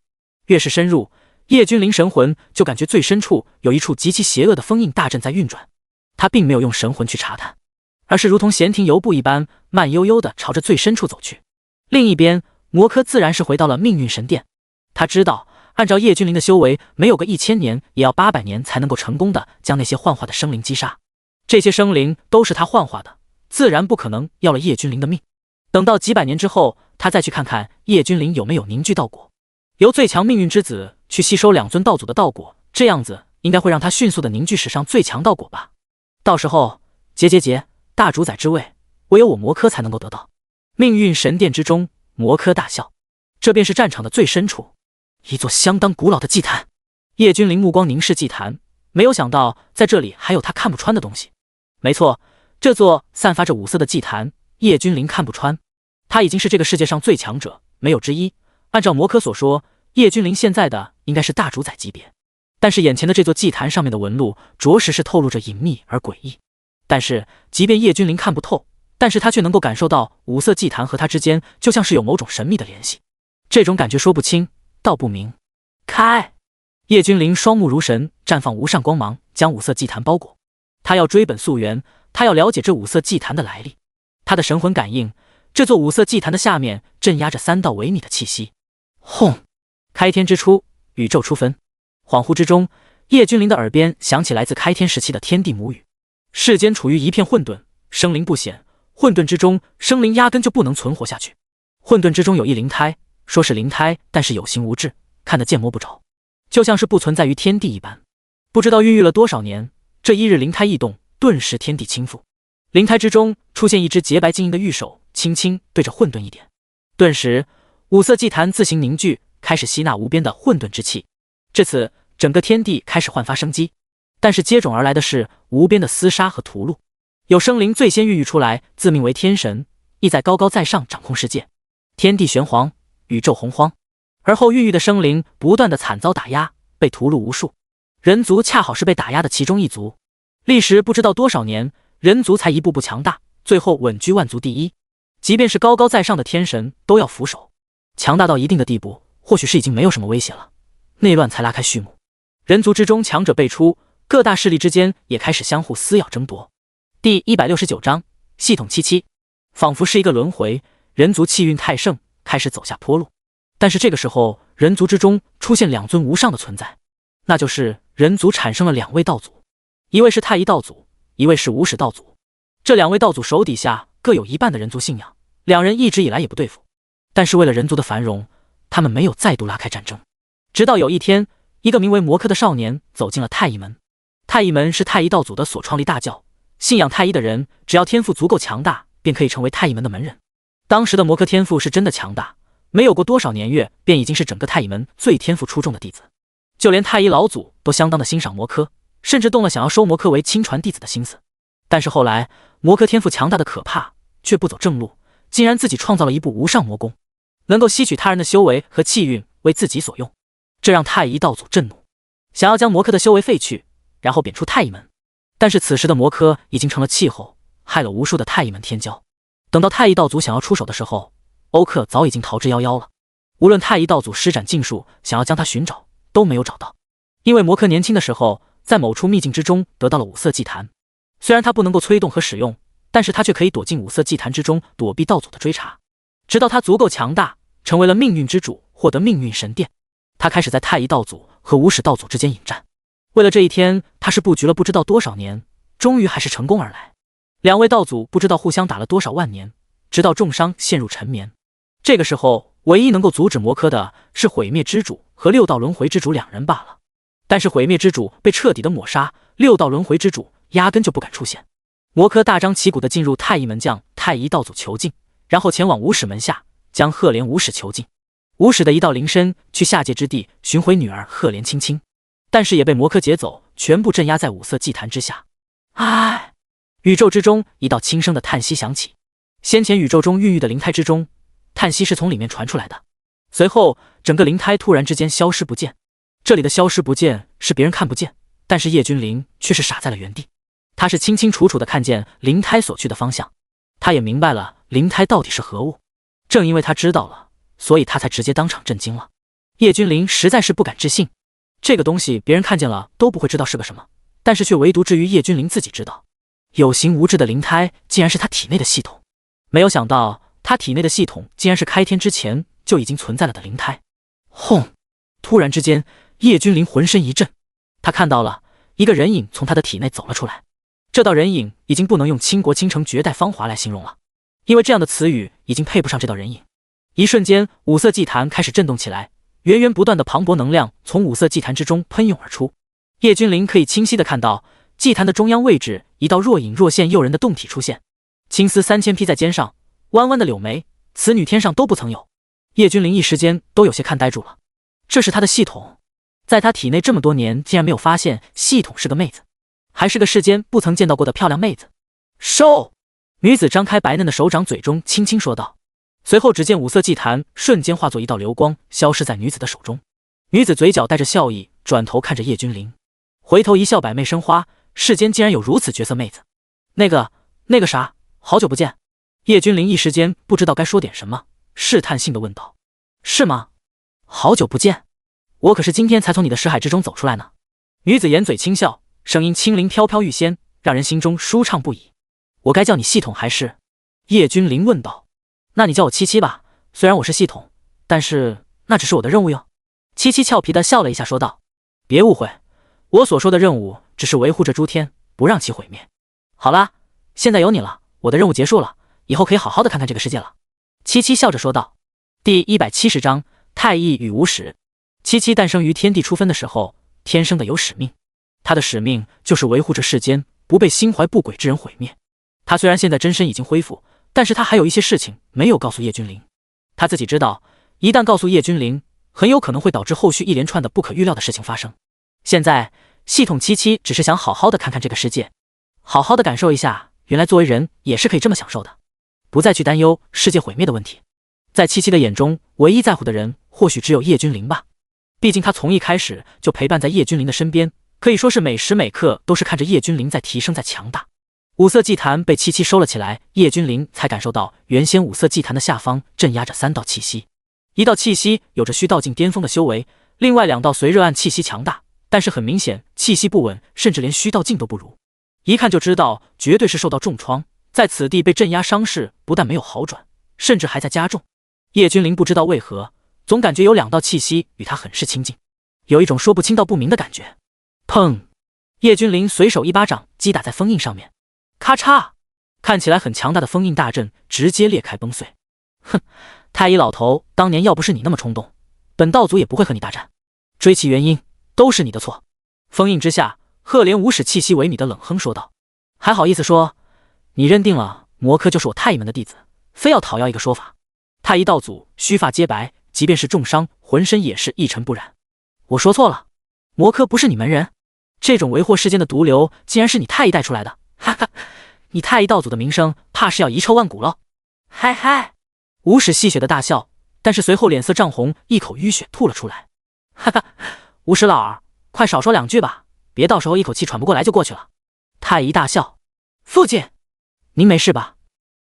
越是深入，叶君临神魂就感觉最深处有一处极其邪恶的封印大阵在运转，他并没有用神魂去查探，而是如同闲庭游步一般，慢悠悠地朝着最深处走去。另一边，魔科自然是回到了命运神殿。他知道，按照叶君临的修为，没有个1000年，也要800年才能够成功的将那些幻化的生灵击杀。这些生灵都是他幻化的，自然不可能要了叶君临的命。等到几百年之后，他再去看看叶君临有没有凝聚道果，由最强命运之子去吸收2尊道祖的道果，这样子应该会让他迅速的凝聚史上最强道果吧。到时候，大主宰之位，唯有我魔科才能够得到。命运神殿之中，魔科大笑，这便是战场的最深处，一座相当古老的祭坛。叶君临目光凝视祭坛，没有想到在这里还有他看不穿的东西。没错，这座散发着五色的祭坛，叶君临看不穿。他已经是这个世界上最强者，没有之一。按照魔科所说，叶君临现在的应该是大主宰级别，但是眼前的这座祭坛上面的纹路，着实是透露着隐秘而诡异。但是即便叶君临看不透，但是他却能够感受到五色祭坛和他之间就像是有某种神秘的联系，这种感觉说不清道不明。开！叶君临双目如神，绽放无上光芒，将五色祭坛包裹。他要追本溯源，他要了解这五色祭坛的来历。他的神魂感应，这座五色祭坛的下面镇压着3道微密的气息。轰！开天之初，宇宙初分。恍惚之中，叶君临的耳边响起来自开天时期的天地母语。世间处于一片混沌，生灵不显，混沌之中，生灵压根就不能存活下去。混沌之中有一灵胎，说是灵胎，但是有形无质，看得见摸不着，就像是不存在于天地一般。不知道孕育了多少年，这一日灵胎异动，顿时天地倾覆。灵胎之中出现一只洁白晶莹的玉手，轻轻对着混沌一点，顿时五色祭坛自行凝聚，开始吸纳无边的混沌之气。至此，整个天地开始焕发生机。但是接踵而来的是无边的厮杀和屠戮。有生灵最先孕育出来，自命为天神，意在高高在上掌控世界，天地玄黄，宇宙洪荒。而后孕育的生灵不断的惨遭打压，被屠戮无数。人族恰好是被打压的其中一族。历时不知道多少年，人族才一步步强大，最后稳居万族第一。即便是高高在上的天神都要俯首。强大到一定的地步，或许是已经没有什么威胁了，内乱才拉开序幕。人族之中强者辈出，各大势力之间也开始相互撕咬争夺。第169章系统77，仿佛是一个轮回，人族气运太盛，开始走下坡路。但是这个时候，人族之中出现2尊无上的存在，那就是人族产生了2位道祖，一位是太一道祖，一位是无始道祖。这2位道祖手底下各有一半的人族信仰，2人一直以来也不对付，但是为了人族的繁荣，他们没有再度拉开战争。直到有一天，一个名为魔科的少年走进了太一门。太一门是太一道祖的所创立大教，信仰太一的人，只要天赋足够强大，便可以成为太一门的门人。当时的魔科天赋是真的强大，没有过多少年月，便已经是整个太一门最天赋出众的弟子。就连太一老祖都相当的欣赏魔科，甚至动了想要收魔科为亲传弟子的心思。但是后来，魔科天赋强大的可怕，却不走正路，竟然自己创造了一部无上魔功，能够吸取他人的修为和气运为自己所用。这让太一道祖震怒，想要将魔科的修为废去，然后贬出太一门。但是此时的魔科已经成了气候，害了无数的太一门天骄。等到太一道祖想要出手的时候，欧克早已经逃之夭夭了。无论太一道祖施展尽数想要将他寻找，都没有找到。因为魔科年轻的时候，在某处秘境之中得到了五色祭坛，虽然他不能够催动和使用，但是他却可以躲进五色祭坛之中，躲避道祖的追查。直到他足够强大，成为了命运之主，获得命运神殿，他开始在太一道祖和无始道祖之间引战。为了这一天，他是布局了不知道多少年，终于还是成功而来。2位道祖不知道互相打了多少万年，直到重伤陷入沉眠。这个时候，唯一能够阻止魔科的是毁灭之主和6道轮回之主2人罢了。但是毁灭之主被彻底的抹杀，6道轮回之主压根就不敢出现。魔科大张旗鼓地进入太一门将太一道祖囚禁，然后前往无始门下将赫连无始囚禁。无始的一道灵身去下界之地寻回女儿赫连青青，但是也被魔科劫走，全部镇压在五色祭坛之下。唉！宇宙之中一道轻声的叹息响起。先前宇宙中孕育的灵胎之中，叹息是从里面传出来的。随后，整个灵胎突然之间消失不见。这里的消失不见是别人看不见，但是叶君临却是傻在了原地。他是清清楚楚的看见灵胎所去的方向，他也明白了灵胎到底是何物。正因为他知道了，所以他才直接当场震惊了。叶君临实在是不敢置信，这个东西别人看见了都不会知道是个什么，但是却唯独至于叶君灵自己知道。有形无质的灵胎竟然是他体内的系统，没有想到他体内的系统竟然是开天之前就已经存在了的灵胎。轰！突然之间，叶君灵浑身一震，他看到了一个人影从他的体内走了出来。这道人影已经不能用倾国倾城绝代芳华来形容了，因为这样的词语已经配不上这道人影。一瞬间，五色祭坛开始震动起来，源源不断的磅礴能量从五色祭坛之中喷涌而出。叶君灵可以清晰的看到祭坛的中央位置，一道若隐若现诱人的洞体出现，青丝3000披在肩上，弯弯的柳眉，此女天上都不曾有。叶君灵一时间都有些看呆住了，这是他的系统，在他体内这么多年，竟然没有发现系统是个妹子，还是个世间不曾见到过的漂亮妹子。收！女子张开白嫩的手掌，嘴中轻轻说道。随后只见五色祭坛瞬间化作一道流光，消失在女子的手中。女子嘴角带着笑意，转头看着叶君灵，回头一笑，百媚生花，世间竟然有如此绝色妹子。那个啥，好久不见。叶君灵一时间不知道该说点什么，试探性的问道：是吗？好久不见，我可是今天才从你的识海之中走出来呢。女子掩嘴轻笑，声音轻灵飘飘欲仙，让人心中舒畅不已。我该叫你系统还是？叶君灵问道。那你叫我七七吧，虽然我是系统，但是那只是我的任务哟。七七俏皮的笑了一下说道。别误会，我所说的任务只是维护着诸天，不让其毁灭。好啦，现在有你了，我的任务结束了，以后可以好好的看看这个世界了。七七笑着说道。第170章太乙与无始。七七诞生于天地初分的时候，天生的有使命，他的使命就是维护着世间不被心怀不轨之人毁灭。他虽然现在真身已经恢复，但是他还有一些事情没有告诉叶君灵。他自己知道，一旦告诉叶君灵，很有可能会导致后续一连串的不可预料的事情发生。现在系统七七只是想好好的看看这个世界，好好的感受一下原来作为人也是可以这么享受的，不再去担忧世界毁灭的问题。在七七的眼中，唯一在乎的人或许只有叶君灵吧，毕竟他从一开始就陪伴在叶君灵的身边，可以说是每时每刻都是看着叶君灵在提升在强大。五色祭坛被七七收了起来，叶君灵才感受到原先五色祭坛的下方镇压着3道气息，一道气息有着虚道境巅峰的修为，另外2道随热暗气息强大，但是很明显气息不稳，甚至连虚道境都不如，一看就知道绝对是受到重创，在此地被镇压，伤势不但没有好转，甚至还在加重。叶君灵不知道为何，总感觉有2道气息与他很是亲近，有一种说不清道不明的感觉。砰！叶君灵随手一巴掌击打在封印上面，咔嚓！看起来很强大的封印大阵直接裂开崩碎。哼，太乙老头，当年要不是你那么冲动，本道祖也不会和你大战。追其原因，都是你的错。封印之下，赫连无始气息萎靡的冷哼说道：还好意思说，你认定了魔科就是我太乙门的弟子，非要讨要一个说法。太乙道祖须发皆白，即便是重伤，浑身也是一尘不染。我说错了，魔科不是你门人，这种为祸世间的毒瘤，竟然是你太乙带出来的。哈哈，你太乙道祖的名声怕是要遗臭万古了。嗨嗨，无始戏谑的大笑，但是随后脸色涨红，一口淤血吐了出来。哈哈，无始老儿，快少说2句吧，别到时候一口气喘不过来就过去了。太乙大笑，父亲，您没事吧？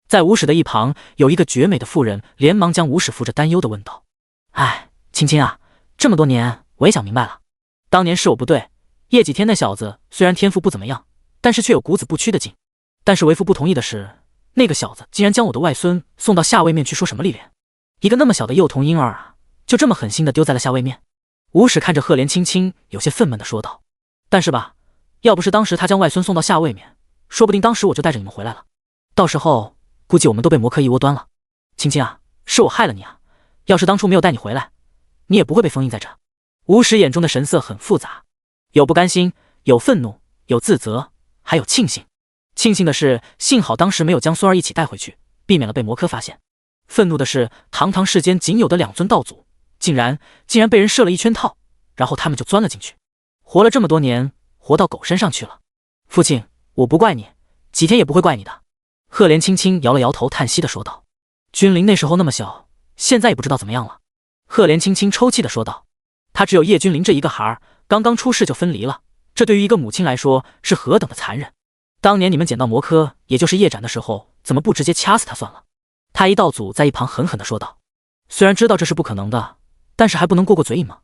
在无始的一旁有一个绝美的妇人，连忙将无始扶着，担忧的问道：哎，青青啊，这么多年我也想明白了，当年是我不对，叶几天那小子虽然天赋不怎么样，但是却有骨子不屈的劲，但是为父不同意的是，那个小子竟然将我的外孙送到下位面去，说什么历练，一个那么小的幼童婴儿啊，就这么狠心的丢在了下位面。无始看着赫连青青，有些愤懑的说道：但是吧，要不是当时他将外孙送到下位面，说不定当时我就带着你们回来了，到时候估计我们都被魔科一窝端了。青青啊，是我害了你啊，要是当初没有带你回来，你也不会被封印在这。无始眼中的神色很复杂，有不甘心，有愤怒，有自责，还有庆幸。庆幸的是，幸好当时没有将孙儿一起带回去，避免了被魔科发现。愤怒的是，堂堂世间仅有的2尊道祖，竟然被人设了一圈套，然后他们就钻了进去，活了这么多年，活到狗身上去了。父亲，我不怪你，几天也不会怪你的。赫连青青摇了摇头，叹息的说道：君临那时候那么小，现在也不知道怎么样了。赫连青青抽泣的说道：他只有叶君临这一个孩儿，刚刚出世就分离了，这对于一个母亲来说是何等的残忍。当年你们捡到魔科，也就是叶斩的时候，怎么不直接掐死他算了？太乙道祖在一旁狠狠的说道：虽然知道这是不可能的，但是还不能过过嘴瘾吗？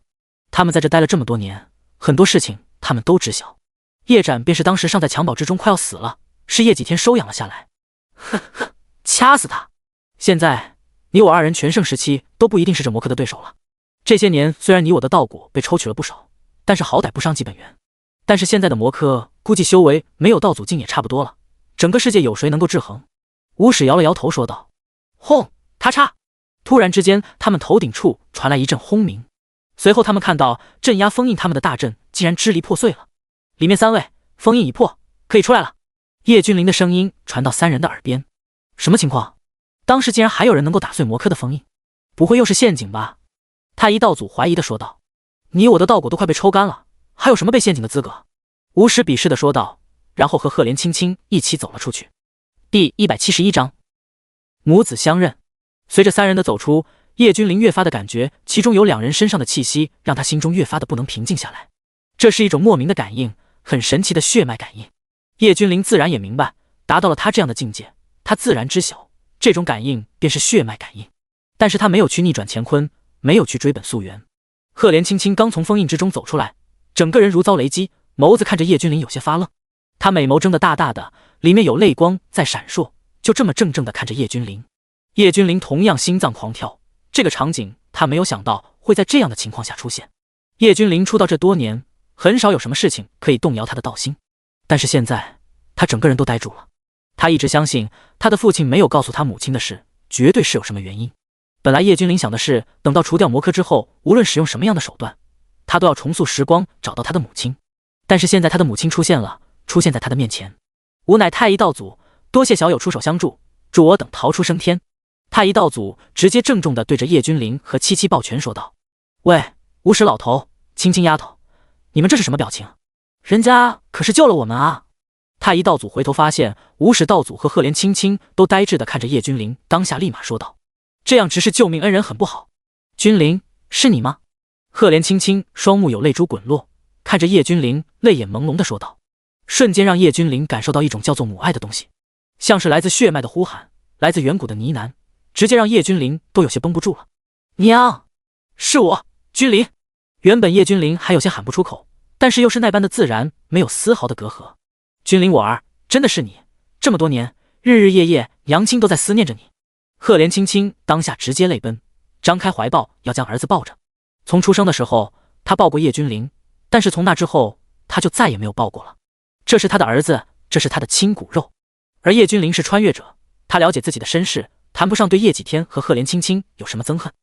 他们在这待了这么多年，很多事情他们都知晓。叶展便是当时尚在襁褓之中，快要死了，是叶几天收养了下来。呵呵，掐死他！现在你我二人全盛时期都不一定是这魔客的对手了。这些年虽然你我的道果被抽取了不少，但是好歹不伤及本源。但是现在的魔客估计修为没有道祖境也差不多了，整个世界有谁能够制衡？无始摇了摇头说道。轰！咔嚓！突然之间，他们头顶处传来一阵轰鸣，随后他们看到镇压封印他们的大阵竟然支离破碎了。里面3位封印已破，可以出来了。叶君临的声音传到3人的耳边。什么情况？当时竟然还有人能够打碎魔科的封印？不会又是陷阱吧？太一道祖怀疑的说道。你我的道果都快被抽干了，还有什么被陷阱的资格？无始鄙视的说道，然后和赫连青青一起走了出去。第171章母子相认。随着3人的走出，叶君临越发的感觉其中有2人身上的气息让他心中越发的不能平静下来。这是一种莫名的感应，很神奇的血脉感应。叶君临自然也明白，达到了他这样的境界，他自然知晓这种感应便是血脉感应。但是他没有去逆转乾坤，没有去追本溯源。赫连青青刚从封印之中走出来，整个人如遭雷击，眸子看着叶君临有些发愣。他美眸睁得大大的，里面有泪光在闪烁，就这么怔怔地看着叶君临。叶君临同样心脏狂跳，这个场景他没有想到会在这样的情况下出现。叶君临出道这多年，很少有什么事情可以动摇他的道心，但是现在他整个人都呆住了。他一直相信他的父亲没有告诉他母亲的事，绝对是有什么原因。本来叶君临想的是，等到除掉魔科之后，无论使用什么样的手段，他都要重塑时光，找到他的母亲。但是现在他的母亲出现了，出现在他的面前。吾乃太一道祖，多谢小友出手相助，助我等逃出升天。太一道祖直接郑重地对着叶君临和七七抱拳说道：喂，无始老头，青青丫头，你们这是什么表情？人家可是救了我们啊！太一道祖回头发现无始道祖和赫连青青都呆滞地看着叶君临，当下立马说道：这样直视救命恩人很不好。君临，是你吗？赫连青青双目有泪珠滚落，看着叶君临，泪眼朦胧地说道。瞬间让叶君临感受到一种叫做母爱的东西，像是来自血脉的呼喊，来自远古的呢喃，直接让叶君临都有些绷不住了。娘，是我，君临。原本叶君临还有些喊不出口，但是又是那般的自然，没有丝毫的隔阂。君临我儿，真的是你，这么多年，日日夜夜，娘亲都在思念着你。赫连青青当下直接泪奔，张开怀抱要将儿子抱着。从出生的时候，他抱过叶君临，但是从那之后，他就再也没有抱过了。这是他的儿子，这是他的亲骨肉。而叶君临是穿越者，他了解自己的身世，谈不上对叶几天和赫连青青有什么憎恨，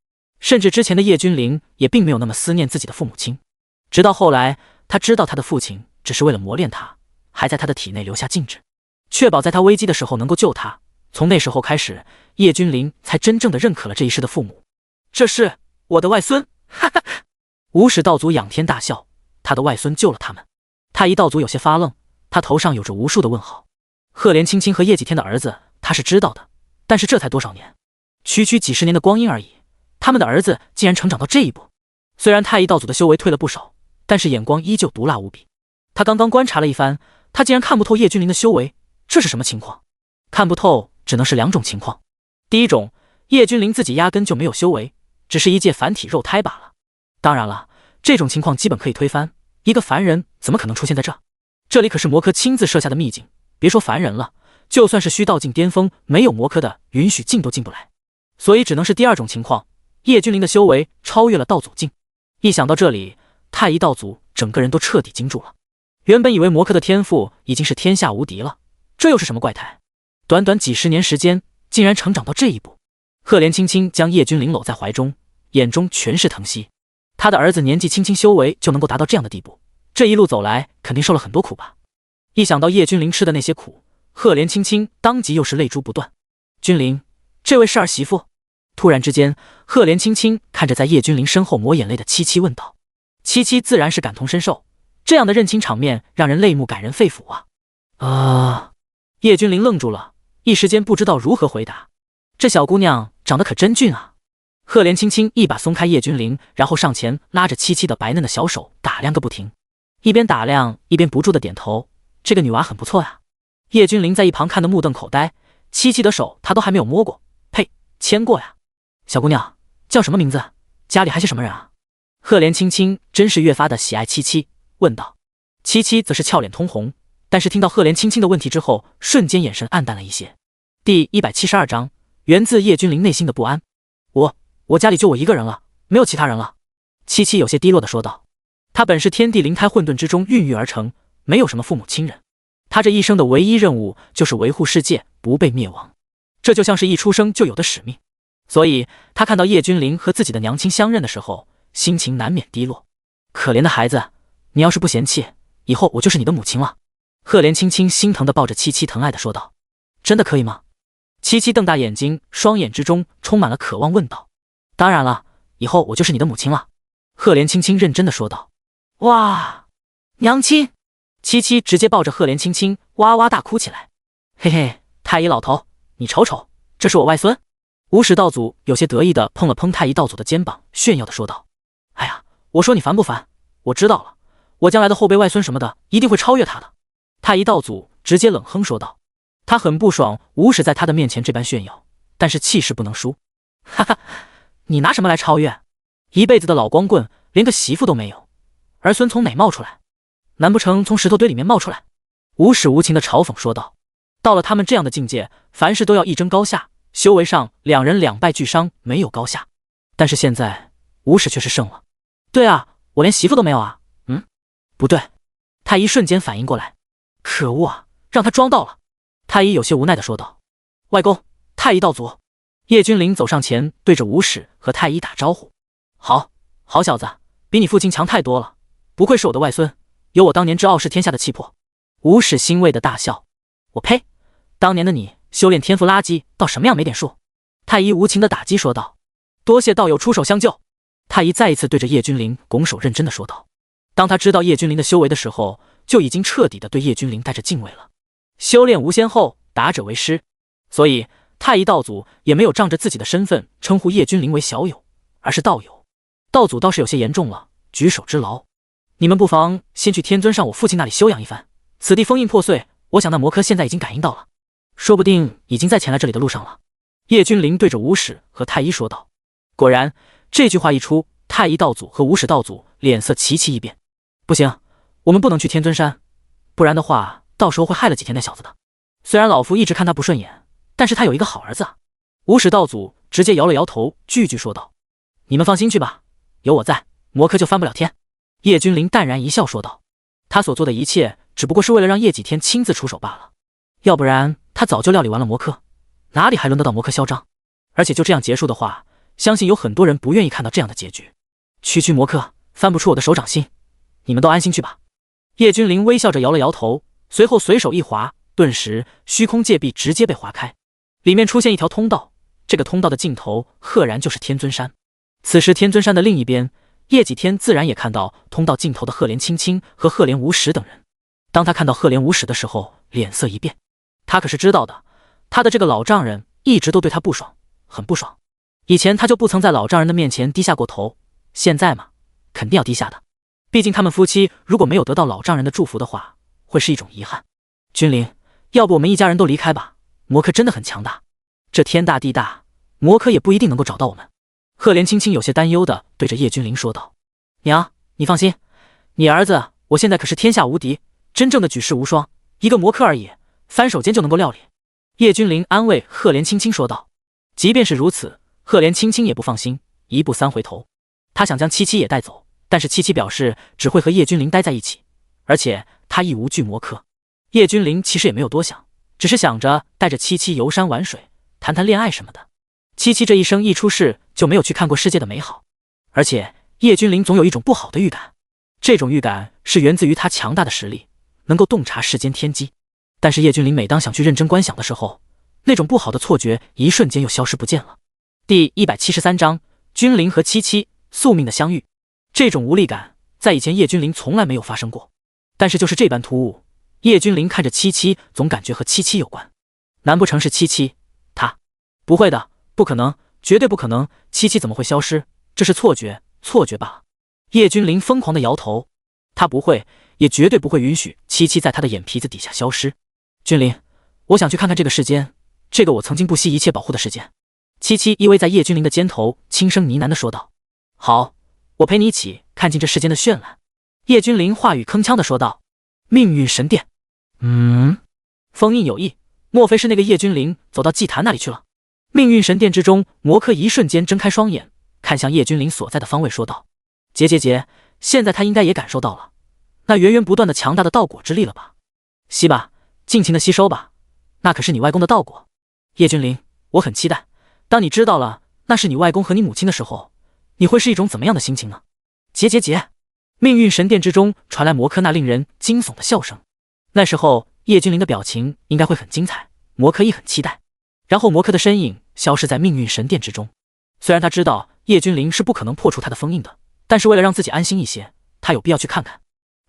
甚至之前的叶君临也并没有那么思念自己的父母亲。直到后来，他知道他的父亲只是为了磨练他，还在他的体内留下禁制，确保在他危机的时候能够救他。从那时候开始，叶君临才真正的认可了这一世的父母。这是我的外孙，哈哈！无始道祖仰天大笑，他的外孙救了他们。太一道祖有些发愣，他头上有着无数的问号。赫连青青和叶几天的儿子，他是知道的，但是这才多少年，区区几十年的光阴而已，他们的儿子竟然成长到这一步。虽然太一道祖的修为退了不少，但是眼光依旧毒辣无比。他刚刚观察了一番，他竟然看不透叶君临的修为，这是什么情况？看不透只能是2种情况。第一种，叶君临自己压根就没有修为，只是一介凡体肉胎罢了。当然了，这种情况基本可以推翻，一个凡人怎么可能出现在这？这里可是魔科亲自设下的秘境，别说凡人了，就算是虚道境巅峰，没有魔科的允许进都进不来。所以只能是第2种情况，叶君临的修为超越了道祖境。一想到这里，太一道祖整个人都彻底惊住了。原本以为魔科的天赋已经是天下无敌了，这又是什么怪胎？短短几十年时间，竟然成长到这一步。赫连青青将叶君临搂在怀中，眼中全是疼惜。他的儿子年纪轻轻修为就能够达到这样的地步，这一路走来肯定受了很多苦吧。一想到叶君临吃的那些苦，赫连青青当即又是泪珠不断。君临，这位是儿媳妇？突然之间，赫连青青看着在叶君临身后抹眼泪的七七问道。七七自然是感同身受，这样的认亲场面让人泪目感人肺腑啊！叶君临愣住了，一时间不知道如何回答。这小姑娘长得可真俊啊！赫连青青一把松开叶君临，然后上前拉着七七的白嫩的小手打量个不停，一边打量一边不住的点头，这个女娃很不错呀。叶君临在一旁看得目瞪口呆，七七的手他都还没有摸过，呸，牵过呀。小姑娘叫什么名字？家里还是什么人啊？赫连青青真是越发的喜爱七七，问道。七七则是俏脸通红，但是听到赫连青青的问题之后，瞬间眼神暗淡了一些。第172章，源自叶君临内心的不安。我家里就我一个人了，没有其他人了。七七有些低落的说道。他本是天地灵胎混沌之中孕育而成，没有什么父母亲人。他这一生的唯一任务就是维护世界不被灭亡，这就像是一出生就有的使命。所以他看到叶君临和自己的娘亲相认的时候，心情难免低落。可怜的孩子，你要是不嫌弃，以后我就是你的母亲了。赫连青青心疼地抱着七七，疼爱地说道。真的可以吗？七七瞪大眼睛，双眼之中充满了渴望，问道。当然了，以后我就是你的母亲了。赫连青青认真地说道。哇，娘亲！七七直接抱着赫连青青哇哇大哭起来。嘿嘿，太乙老头，你瞅瞅，这是我外孙。无始道祖有些得意地碰了碰太乙道祖的肩膀，炫耀地说道。哎呀，我说你烦不烦？我知道了，我将来的后辈外孙什么的一定会超越他的。太乙道祖直接冷哼说道。他很不爽无始在他的面前这般炫耀，但是气势不能输。哈哈，你拿什么来超越？一辈子的老光棍，连个媳妇都没有，儿孙从哪冒出来？难不成从石头堆里面冒出来？无始无情的嘲讽说道。到了他们这样的境界，凡事都要一争高下，修为上两人两败俱伤，没有高下。但是现在无始却是胜了。对啊，我连媳妇都没有啊。不对。太医瞬间反应过来，可恶啊，让他装到了。太医有些无奈地说道。外公，太医道祖。叶君临走上前，对着无始和太医打招呼。好小子，比你父亲强太多了，不愧是我的外孙，有我当年之傲视天下的气魄。无始欣慰的大笑。我呸，当年的你修炼天赋垃圾到什么样没点数。太医无情的打击说道。多谢道友出手相救。太医再一次对着叶君临拱手认真的说道。当他知道叶君临的修为的时候，就已经彻底的对叶君临带着敬畏了。修炼无先后，达者为师，所以太乙道祖也没有仗着自己的身份称呼叶君临为小友，而是道友。道祖倒是有些严重了，举手之劳。你们不妨先去天尊上我父亲那里休养一番，此地封印破碎，我想那魔科现在已经感应到了，说不定已经在前来这里的路上了。叶君临对着无始和太医说道。果然，这句话一出，太乙道祖和无始道祖脸色齐齐一变。不行，我们不能去天尊山，不然的话到时候会害了几天那小子的。虽然老夫一直看他不顺眼，但是他有一个好儿子啊。无始道祖直接摇了摇头，句句说道。你们放心去吧，有我在，魔科就翻不了天。叶君临淡然一笑说道。他所做的一切只不过是为了让叶几天亲自出手罢了，要不然他早就料理完了魔科，哪里还轮得到魔科嚣张？而且就这样结束的话，相信有很多人不愿意看到这样的结局。区魔科翻不出我的手掌心，你们都安心去吧。叶君临微笑着摇了摇头，随后随手一划，顿时虚空界壁直接被划开，里面出现一条通道，这个通道的尽头赫然就是天尊山。此时天尊山的另一边，叶几天自然也看到通道尽头的赫连青青和赫连无始等人。当他看到赫连无始的时候，脸色一变。他可是知道的，他的这个老丈人一直都对他不爽，很不爽。以前他就不曾在老丈人的面前低下过头，现在嘛，肯定要低下的。毕竟他们夫妻如果没有得到老丈人的祝福的话，会是一种遗憾。君临，要不我们一家人都离开吧，魔科真的很强大，这天大地大，魔科也不一定能够找到我们。赫连青青有些担忧的对着叶君临说道。娘，你放心，你儿子我现在可是天下无敌，真正的举世无双，一个魔科而已，翻手间就能够料理。叶君临安慰赫连青青说道。即便是如此，赫连青青也不放心，一步三回头。他想将七七也带走，但是七七表示只会和叶君临待在一起，而且他亦无惧魔科。叶君临其实也没有多想，只是想着带着七七游山玩水，谈谈恋爱什么的。七七这一生一出世就没有去看过世界的美好，而且叶君临总有一种不好的预感，这种预感是源自于他强大的实力，能够洞察世间天机。但是叶君临每当想去认真观想的时候，那种不好的错觉一瞬间又消失不见了。第173章，君临和七七宿命的相遇。这种无力感在以前叶君临从来没有发生过，但是就是这般突兀，叶君临看着七七总感觉和七七有关。难不成是七七？他不会的，不可能，绝对不可能，七七怎么会消失？这是错觉，错觉罢了。叶君临疯狂地摇头，他不会，也绝对不会允许七七在他的眼皮子底下消失。君临，我想去看看这个世间，这个我曾经不惜一切保护的世间。七七依偎在叶君临的肩头，轻声呢喃地说道。好，我陪你一起看尽这世间的绚烂。叶君临话语铿锵地说道：“命运神殿。”封印有异，莫非是那个叶君临走到祭坛那里去了？命运神殿之中，魔科一瞬间睁开双眼，看向叶君临所在的方位，说道：“结，现在他应该也感受到了那源源不断的强大的道果之力了吧？吸吧，尽情的吸收吧，那可是你外公的道果。叶君临，我很期待，当你知道了那是你外公和你母亲的时候，你会是一种怎么样的心情呢？”结。命运神殿之中传来魔科那令人惊悚的笑声。那时候叶君临的表情应该会很精彩，魔科亦很期待。然后魔科的身影消失在命运神殿之中。虽然他知道叶君临是不可能破除他的封印的，但是为了让自己安心一些，他有必要去看看。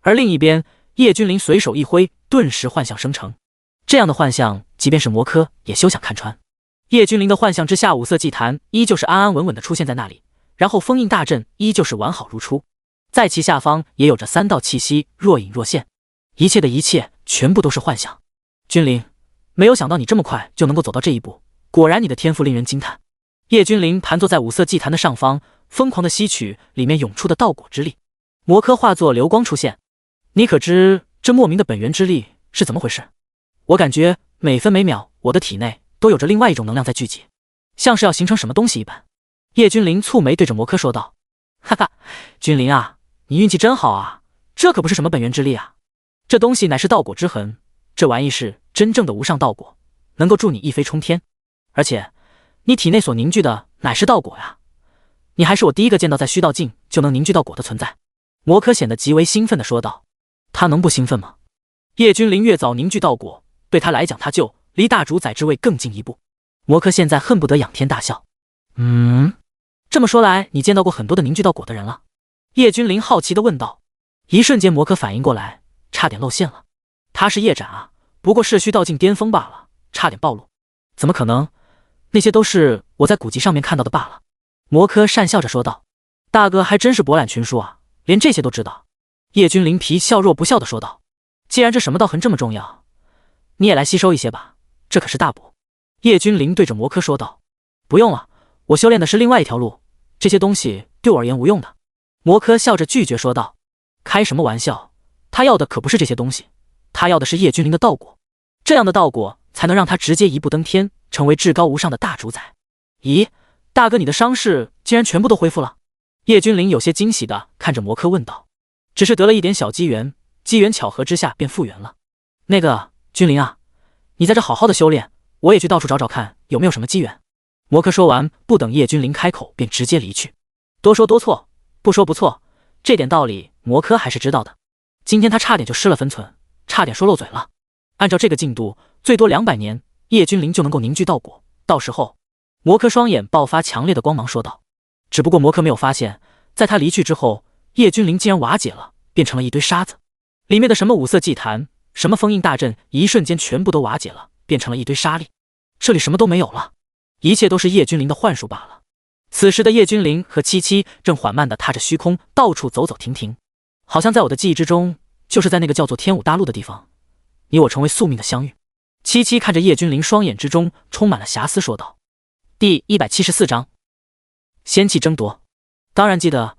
而另一边，叶君临随手一挥，顿时幻象生成。这样的幻象，即便是魔科也休想看穿。叶君临的幻象之下，五色祭坛依旧是安安稳稳地出现在那里，然后封印大阵依旧是完好如初，在其下方也有着3道气息若隐若现。一切的一切全部都是幻想。君临，没有想到你这么快就能够走到这一步，果然你的天赋令人惊叹。叶君临盘坐在五色祭坛的上方，疯狂地吸取里面涌出的道果之力。魔科化作流光出现，你可知这莫名的本源之力是怎么回事？我感觉每分每秒我的体内都有着另外一种能量在聚集，像是要形成什么东西一般。叶君临蹙眉对着魔科说道：“哈哈，君临啊，你运气真好啊，这可不是什么本源之力啊，这东西乃是道果之痕，这玩意是真正的无上道果，能够助你一飞冲天。而且你体内所凝聚的乃是道果呀，你还是我第一个见到在虚道境就能凝聚道果的存在。”魔科显得极为兴奋地说道：“他能不兴奋吗？叶君临越早凝聚道果，对他来讲他就离大主宰之位更进一步。”魔科现在恨不得仰天大笑。这么说来，你见到过很多的凝聚道果的人了？叶君临好奇地问道。一瞬间魔科反应过来，差点露馅了。他是叶斩啊，不过是虚道境巅峰罢了，差点暴露。怎么可能？那些都是我在古籍上面看到的罢了。魔科讪笑着说道。大哥还真是博览群书啊，连这些都知道。叶君临皮笑若不笑地说道。既然这什么道痕这么重要，你也来吸收一些吧，这可是大补。叶君临对着魔科说道。不用了，我修炼的是另外一条路，这些东西对我而言无用的。魔科笑着拒绝说道。开什么玩笑，他要的可不是这些东西，他要的是叶君临的道果，这样的道果才能让他直接一步登天，成为至高无上的大主宰。咦，大哥你的伤势竟然全部都恢复了？叶君临有些惊喜地看着魔科问道。只是得了一点小机缘，机缘巧合之下便复原了。那个君临啊，你在这好好的修炼，我也去到处找找看有没有什么机缘。魔科说完，不等叶君临开口便直接离去。多说多错，不说不错，这点道理魔科还是知道的。今天他差点就失了分寸，差点说漏嘴了。按照这个进度，最多200年，叶君临就能够凝聚道果，到时候……魔科双眼爆发强烈的光芒说道。只不过魔科没有发现，在他离去之后，叶君临竟然瓦解了，变成了一堆沙子。里面的什么五色祭坛，什么封印大阵，一瞬间全部都瓦解了，变成了一堆沙粒。这里什么都没有了，一切都是叶君临的幻术罢了。此时的叶君临和七七正缓慢地踏着虚空，到处走走停停，好像在我的记忆之中，就是在那个叫做天武大陆的地方，你我成为宿命的相遇。七七看着叶君临，双眼之中充满了遐思，说道。第174章，仙气争夺。当然记得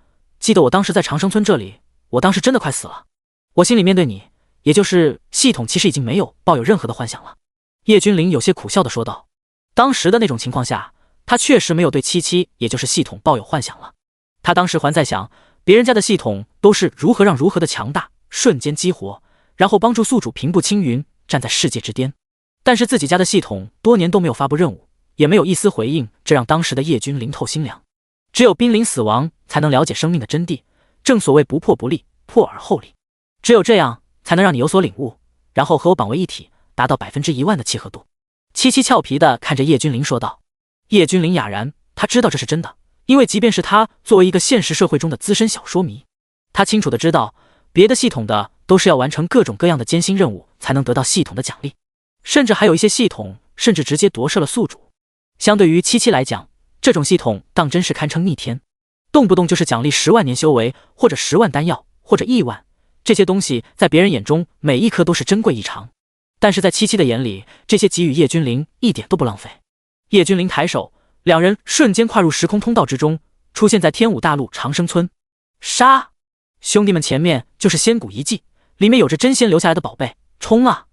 我当时在长生村这里，我当时真的快死了。我心里面对你，也就是系统，其实已经没有抱有任何的幻想了。叶君临有些苦笑地说道。当时的那种情况下，他确实没有对七七，也就是系统抱有幻想了。他当时还在想，别人家的系统都是如何让如何的强大，瞬间激活，然后帮助宿主平步青云，站在世界之巅。但是自己家的系统多年都没有发布任务，也没有一丝回应，这让当时的叶君临透心凉。只有濒临死亡，才能了解生命的真谛。正所谓不破不立，破而后立。只有这样，才能让你有所领悟，然后和我绑为一体，达到100%的契合度。七七俏皮地看着叶君临说道。叶君临哑然，他知道这是真的，因为即便是他作为一个现实社会中的资深小说迷，他清楚地知道，别的系统的都是要完成各种各样的艰辛任务才能得到系统的奖励，甚至还有一些系统甚至直接夺舍了宿主。相对于七七来讲，这种系统当真是堪称逆天，动不动就是奖励10万年修为，或者10万丹药，或者1万，这些东西在别人眼中每一颗都是珍贵异常，但是在七七的眼里，这些给予叶君临一点都不浪费。叶君临抬手，两人瞬间跨入时空通道之中，出现在天武大陆长生村。杀！兄弟们，前面就是仙谷遗迹，里面有着真仙留下来的宝贝，冲啊！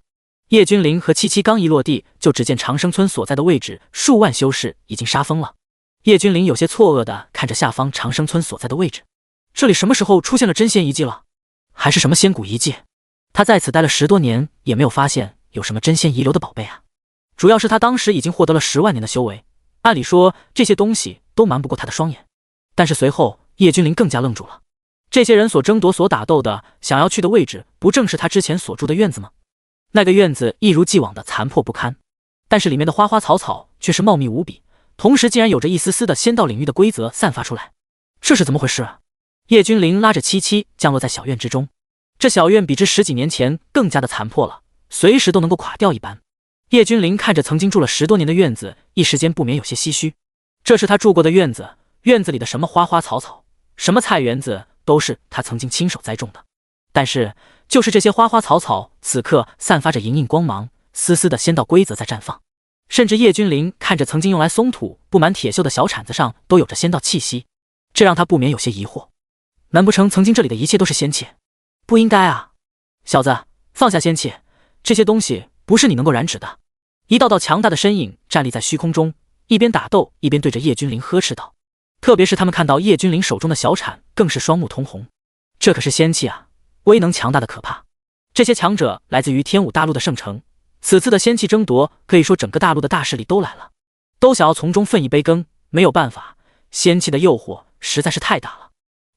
叶君临和七七刚一落地，就只见长生村所在的位置，数万修士已经杀疯了。叶君临有些错愕地看着下方长生村所在的位置，这里什么时候出现了真仙遗迹了？还是什么仙谷遗迹？他在此待了10多年，也没有发现有什么真仙遗留的宝贝啊。主要是他当时已经获得了10万年的修为，按理说这些东西都瞒不过他的双眼。但是随后叶君临更加愣住了，这些人所争夺所打斗的，想要去的位置，不正是他之前所住的院子吗？那个院子一如既往的残破不堪，但是里面的花花草草却是茂密无比，同时竟然有着一丝丝的仙道领域的规则散发出来。这是怎么回事？叶君临拉着七七降落在小院之中，这小院比之10几年前更加的残破了，随时都能够垮掉一般。叶君临看着曾经住了10多年的院子，一时间不免有些唏嘘。这是他住过的院子，院子里的什么花花草草，什么菜园子，都是他曾经亲手栽种的。但是就是这些花花草草，此刻散发着莹莹光芒，丝丝的仙道规则在绽放。甚至叶君临看着曾经用来松土布满铁锈的小铲子上都有着仙道气息，这让他不免有些疑惑。难不成曾经这里的一切都是仙气？不应该啊！小子，放下仙气，这些东西不是你能够染指的。一道道强大的身影站立在虚空中，一边打斗一边对着叶君临呵斥道。特别是他们看到叶君临手中的小铲，更是双目通红。这可是仙气啊，威能强大的可怕。这些强者来自于天武大陆的圣城，此次的仙气争夺，可以说整个大陆的大势力都来了，都想要从中分一杯羹。没有办法，仙气的诱惑实在是太大了。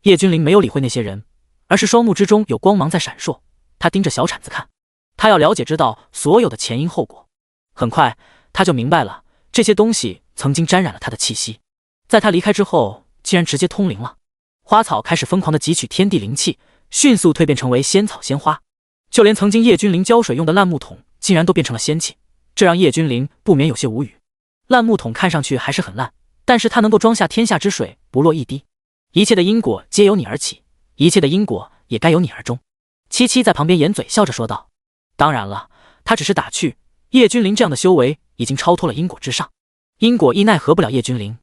叶君临没有理会那些人，而是双目之中有光芒在闪烁，他盯着小铲子看，他要了解知道所有的前因后果。很快他就明白了，这些东西曾经沾染了他的气息，在他离开之后竟然直接通灵了。花草开始疯狂地汲取天地灵气，迅速蜕变成为仙草仙花，就连曾经叶君临浇水用的烂木桶竟然都变成了仙气，这让叶君临不免有些无语。烂木桶看上去还是很烂，但是它能够装下天下之水，不落一滴。一切的因果皆由你而起，一切的因果也该由你而终。七七在旁边掩嘴笑着说道。当然了，他只是打趣，叶君临这样的修为已经超脱了因果之上，因果亦奈何不了叶君临。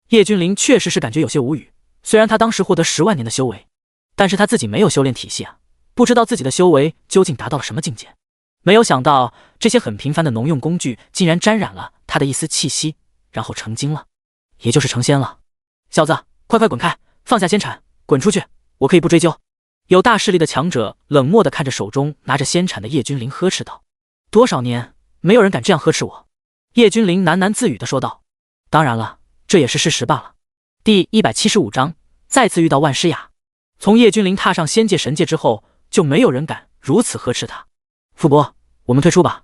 叶君临确实是感觉有些无语，虽然他当时获得10万年的修为，但是他自己没有修炼体系啊，不知道自己的修为究竟达到了什么境界。没有想到这些很平凡的农用工具竟然沾染了他的一丝气息，然后成精了，也就是成仙了。小子，快快滚开，放下仙铲，滚出去，我可以不追究。有大势力的强者冷漠地看着手中拿着仙铲的叶君临呵斥道。多少年没有人敢这样呵斥我。叶君临喃喃自语地说道。当然了，这也是事实罢了。第175章再次遇到万师雅。从叶君临踏上仙界神界之后，就没有人敢如此呵斥他。傅伯，我们退出吧，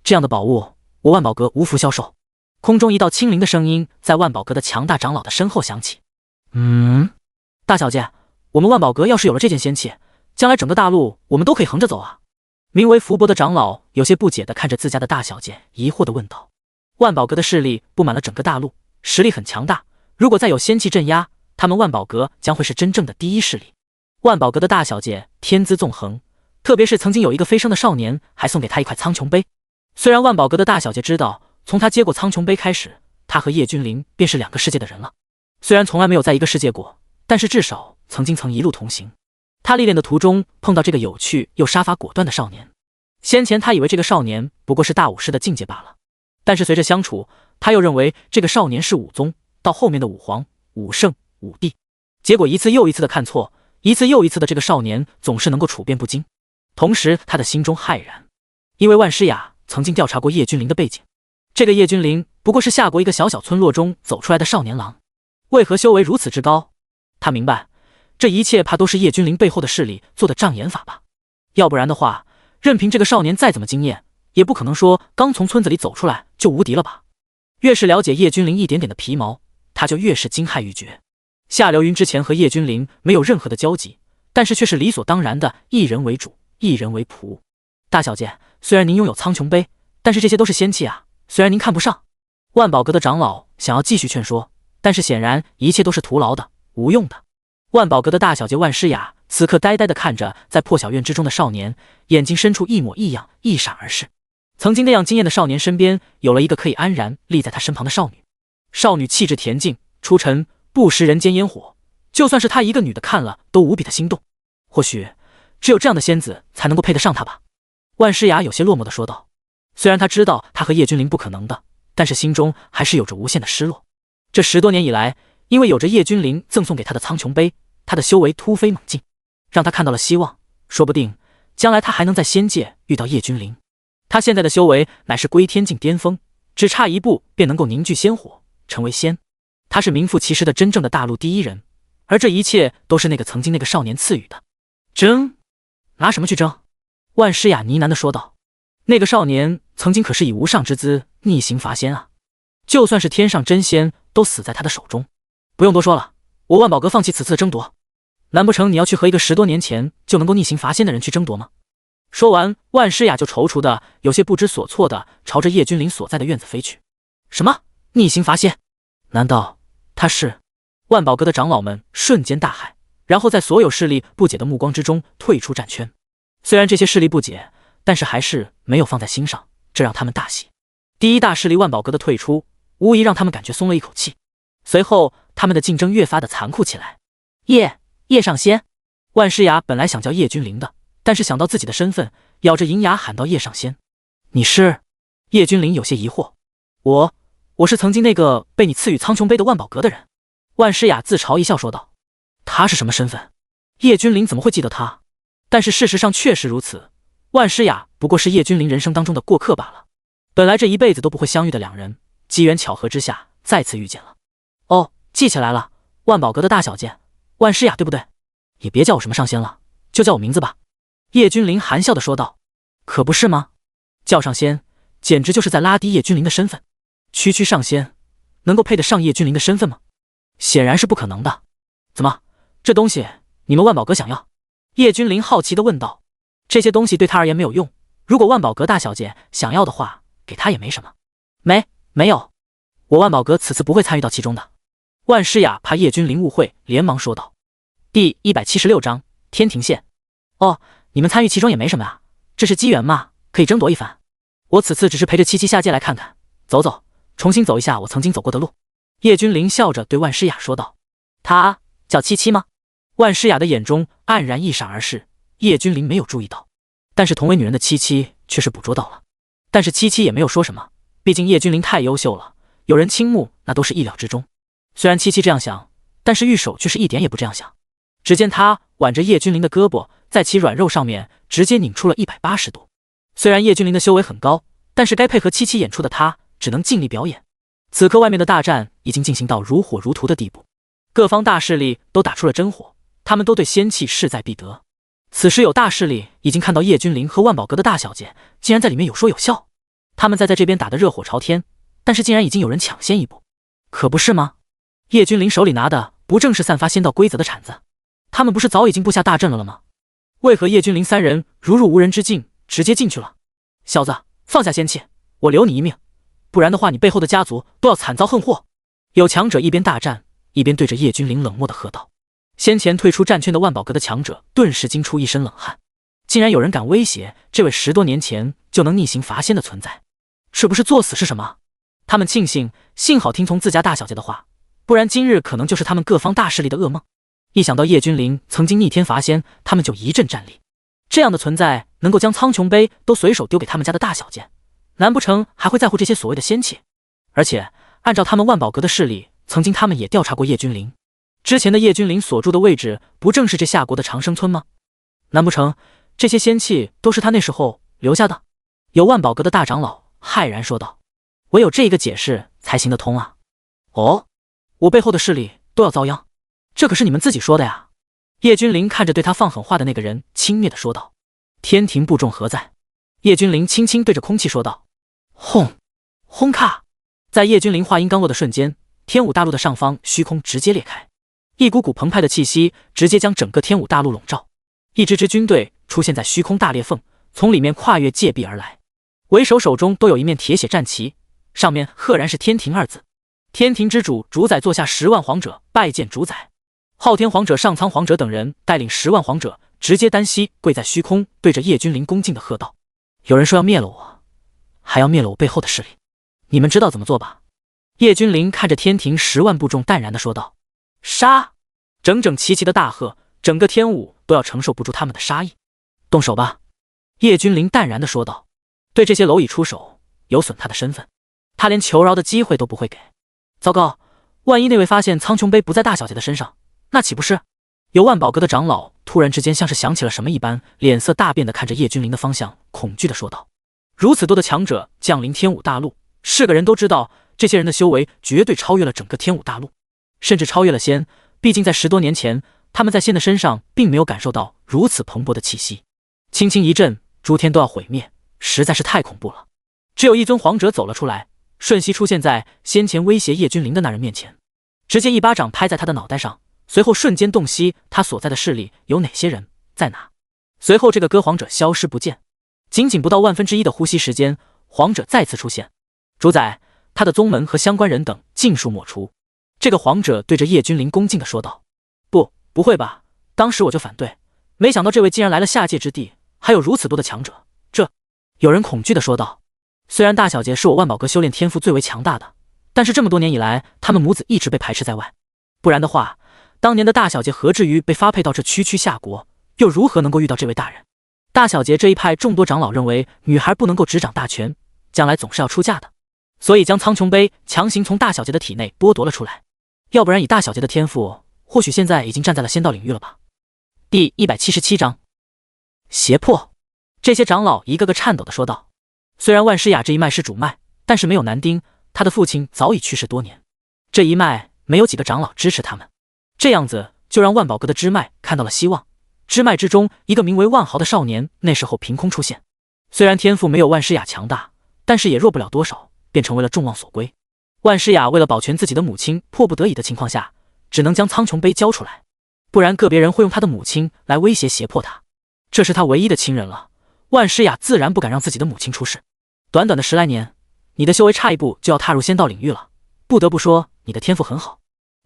这样的宝物我万宝阁无福销售。空中一道清灵的声音在万宝阁的强大长老的身后响起。大小姐，我们万宝阁要是有了这件仙器，将来整个大陆我们都可以横着走啊。名为福伯的长老有些不解地看着自家的大小姐，疑惑地问道。万宝阁的势力布满了整个大陆，实力很强大，如果再有仙气镇压，他们万宝阁将会是真正的第一势力。万宝阁的大小姐天资纵横，特别是曾经有一个飞升的少年还送给她一块苍穹杯。虽然万宝阁的大小姐知道，从她接过苍穹杯开始，她和叶君临便是2个世界的人了。虽然从来没有在一个世界过，但是至少曾一路同行。他历练的途中碰到这个有趣又杀伐果断的少年，先前他以为这个少年不过是大武师的境界罢了，但是随着相处，他又认为这个少年是武宗，到后面的武皇、武圣、武帝。结果一次又一次的看错，一次又一次的这个少年总是能够处变不惊。同时他的心中骇然，因为万师雅曾经调查过叶君临的背景，这个叶君临不过是夏国一个小小村落中走出来的少年郎，为何修为如此之高？他明白，这一切怕都是叶君临背后的势力做的障眼法吧。要不然的话，任凭这个少年再怎么惊艳，也不可能说刚从村子里走出来就无敌了吧。越是了解叶君临一点点的皮毛，他就越是惊骇欲绝。夏流云之前和叶君临没有任何的交集，但是却是理所当然的一人为主，一人为仆。大小姐，虽然您拥有苍穹杯，但是这些都是仙器啊，虽然您看不上。万宝阁的长老想要继续劝说，但是显然一切都是徒劳的，无用的。万宝阁的大小姐万诗雅此刻呆呆地看着在破晓院之中的少年，眼睛深处一抹异样一闪而逝。曾经那样惊艳的少年身边有了一个可以安然立在他身旁的少女，少女气质恬静出尘，不食人间烟火，就算是他一个女的看了都无比的心动。或许只有这样的仙子才能够配得上他吧。万诗雅有些落寞地说道。虽然他知道他和叶君临不可能的，但是心中还是有着无限的失落。这10多年以来，因为有着叶君临赠送给他的苍穹杯，他的修为突飞猛进，让他看到了希望，说不定将来他还能在仙界遇到叶君临。他现在的修为乃是归天境巅峰，只差一步便能够凝聚仙火，成为仙。他是名副其实的真正的大陆第一人，而这一切都是曾经那个少年赐予的。争？拿什么去争？万诗雅呢喃地说道。那个少年曾经可是以无上之姿逆行伐仙啊，就算是天上真仙都死在他的手中。不用多说了，我万宝阁放弃此次的争夺。难不成你要去和一个10多年前就能够逆行伐仙的人去争夺吗？说完，万诗雅就踌躇的有些不知所措的朝着叶君临所在的院子飞去。什么？逆行伐仙？难道他是？万宝阁的长老们瞬间大骇，然后在所有势力不解的目光之中退出战圈。虽然这些势力不解，但是还是没有放在心上，这让他们大喜。第一大势力万宝阁的退出，无疑让他们感觉松了一口气。随后，他们的竞争越发的残酷起来。叶上仙！万诗雅本来想叫叶君临的，但是想到自己的身份，咬着银牙喊道：“叶上仙，你是？”叶君临有些疑惑：“我是曾经那个被你赐予苍穹杯的万宝阁的人。”万诗雅自嘲一笑说道：“他是什么身份？叶君临怎么会记得他？”但是事实上确实如此，万诗雅不过是叶君临人生当中的过客罢了。本来这一辈子都不会相遇的两人，机缘巧合之下再次遇见了。哦，记起来了，万宝阁的大小姐，万诗雅对不对？也别叫我什么上仙了，就叫我名字吧。叶君临含笑地说道。可不是吗？叫上仙，简直就是在拉低叶君临的身份。区上仙，能够配得上叶君临的身份吗？显然是不可能的。怎么，这东西你们万宝阁想要？叶君临好奇地问道。这些东西对他而言没有用，如果万宝阁大小姐想要的话，给他也没什么。没有，我万宝阁此次不会参与到其中的。万诗雅怕叶君临误会，连忙说道。第176章天庭线。哦，你们参与其中也没什么啊，这是机缘嘛，可以争夺一番。我此次只是陪着七七下界来看看，走，重新走一下我曾经走过的路。叶君临笑着对万诗雅说道。他叫七七吗？万诗雅的眼中黯然一闪而逝，叶君临没有注意到，但是同为女人的七七却是捕捉到了。但是七七也没有说什么，毕竟叶君临太优秀了，有人倾慕那都是意料之中。虽然七七这样想，但是玉手却是一点也不这样想。只见他挽着叶君临的胳膊，在其软肉上面直接拧出了180度。虽然叶君临的修为很高，但是该配合七七演出的他只能尽力表演。此刻外面的大战已经进行到如火如荼的地步，各方大势力都打出了真火，他们都对仙气势在必得。此时有大势力已经看到叶君临和万宝阁的大小姐竟然在里面有说有笑，他们在这边打得热火朝天，但是竟然已经有人抢先一步。可不是吗？叶君临手里拿的不正是散发仙道规则的铲子？他们不是早已经布下大阵了吗？为何叶君临三人如入无人之境，直接进去了？小子，放下仙气，我留你一命，不然的话你背后的家族都要惨遭横祸。有强者一边大战，一边对着叶君临冷漠地喝道。先前退出战圈的万宝阁的强者顿时惊出一身冷汗，竟然有人敢威胁这位10多年前就能逆行伐仙的存在，这不是作死是什么？他们幸好听从自家大小姐的话，不然今日可能就是他们各方大势力的噩梦。一想到叶君临曾经逆天伐仙，他们就一阵战栗。这样的存在能够将苍穹杯都随手丢给他们家的大小姐，难不成还会在乎这些所谓的仙气？而且按照他们万宝阁的势力，曾经他们也调查过叶君临，之前的叶君临所住的位置不正是这夏国的长生村吗？难不成这些仙气都是他那时候留下的？有万宝阁的大长老骇然说道。唯有这一个解释才行得通啊。哦，我背后的势力都要遭殃，这可是你们自己说的呀。叶君临看着对他放狠话的那个人轻蔑地说道。天庭部众何在？叶君临轻轻对着空气说道。轰咔！在叶君临话音刚落的瞬间，天武大陆的上方虚空直接裂开，一股股澎湃的气息直接将整个天武大陆笼罩。一支支军队出现在虚空大裂缝，从里面跨越界壁而来。为首手中都有一面铁血战旗，上面赫然是天庭2字。天庭之主主宰座下10万皇者拜见主宰。昊天皇者、上苍皇者等人带领10万皇者直接单膝跪在虚空，对着叶君临恭敬的喝道。有人说要灭了我，还要灭了我背后的势力，你们知道怎么做吧？叶君临看着天庭10万部众淡然的说道。杀！整整齐齐的大喝，整个天武都要承受不住他们的杀意。动手吧，叶君临淡然地说道。对这些蝼蚁出手，有损他的身份，他连求饶的机会都不会给。糟糕，万一那位发现苍穹杯不在大小姐的身上，那岂不是？有万宝阁的长老突然之间像是想起了什么一般，脸色大变地看着叶君临的方向，恐惧地说道：如此多的强者降临天武大陆，是个人都知道，这些人的修为绝对超越了整个天武大陆，甚至超越了仙。毕竟在10多年前，他们在仙的身上并没有感受到如此蓬勃的气息。轻轻一震，诸天都要毁灭，实在是太恐怖了。只有一尊皇者走了出来，瞬息出现在先前威胁叶君临的那人面前，直接一巴掌拍在他的脑袋上，随后瞬间洞悉他所在的势力有哪些人在哪。随后这个歌皇者消失不见，仅仅不到1/1000的呼吸时间，皇者再次出现。主宰，他的宗门和相关人等尽数抹除。这个皇者对着叶君临恭敬地说道：不会吧，当时我就反对，没想到这位竟然来了下界之地，还有如此多的强者。这有人恐惧地说道。虽然大小姐是我万宝阁修炼天赋最为强大的，但是这么多年以来，他们母子一直被排斥在外，不然的话，当年的大小姐何至于被发配到这区区下国，又如何能够遇到这位大人？大小姐这一派众多长老认为，女孩不能够执掌大权，将来总是要出嫁的，所以将苍穹杯强行从大小姐的体内剥夺了出来。要不然以大小姐的天赋，或许现在已经站在了仙道领域了吧。第177章胁迫。这些长老一个个颤抖地说道。虽然万诗雅这一脉是主脉，但是没有男丁，他的父亲早已去世多年，这一脉没有几个长老支持他们，这样子就让万宝阁的支脉看到了希望。支脉之中一个名为万豪的少年那时候凭空出现，虽然天赋没有万诗雅强大，但是也弱不了多少，便成为了众望所归。万诗雅为了保全自己的母亲，迫不得已的情况下，只能将苍穹杯交出来，不然个别人会用他的母亲来威胁胁迫他，这是他唯一的亲人了，万诗雅自然不敢让自己的母亲出事。短短的10来年，你的修为差一步就要踏入仙道领域了，不得不说你的天赋很好。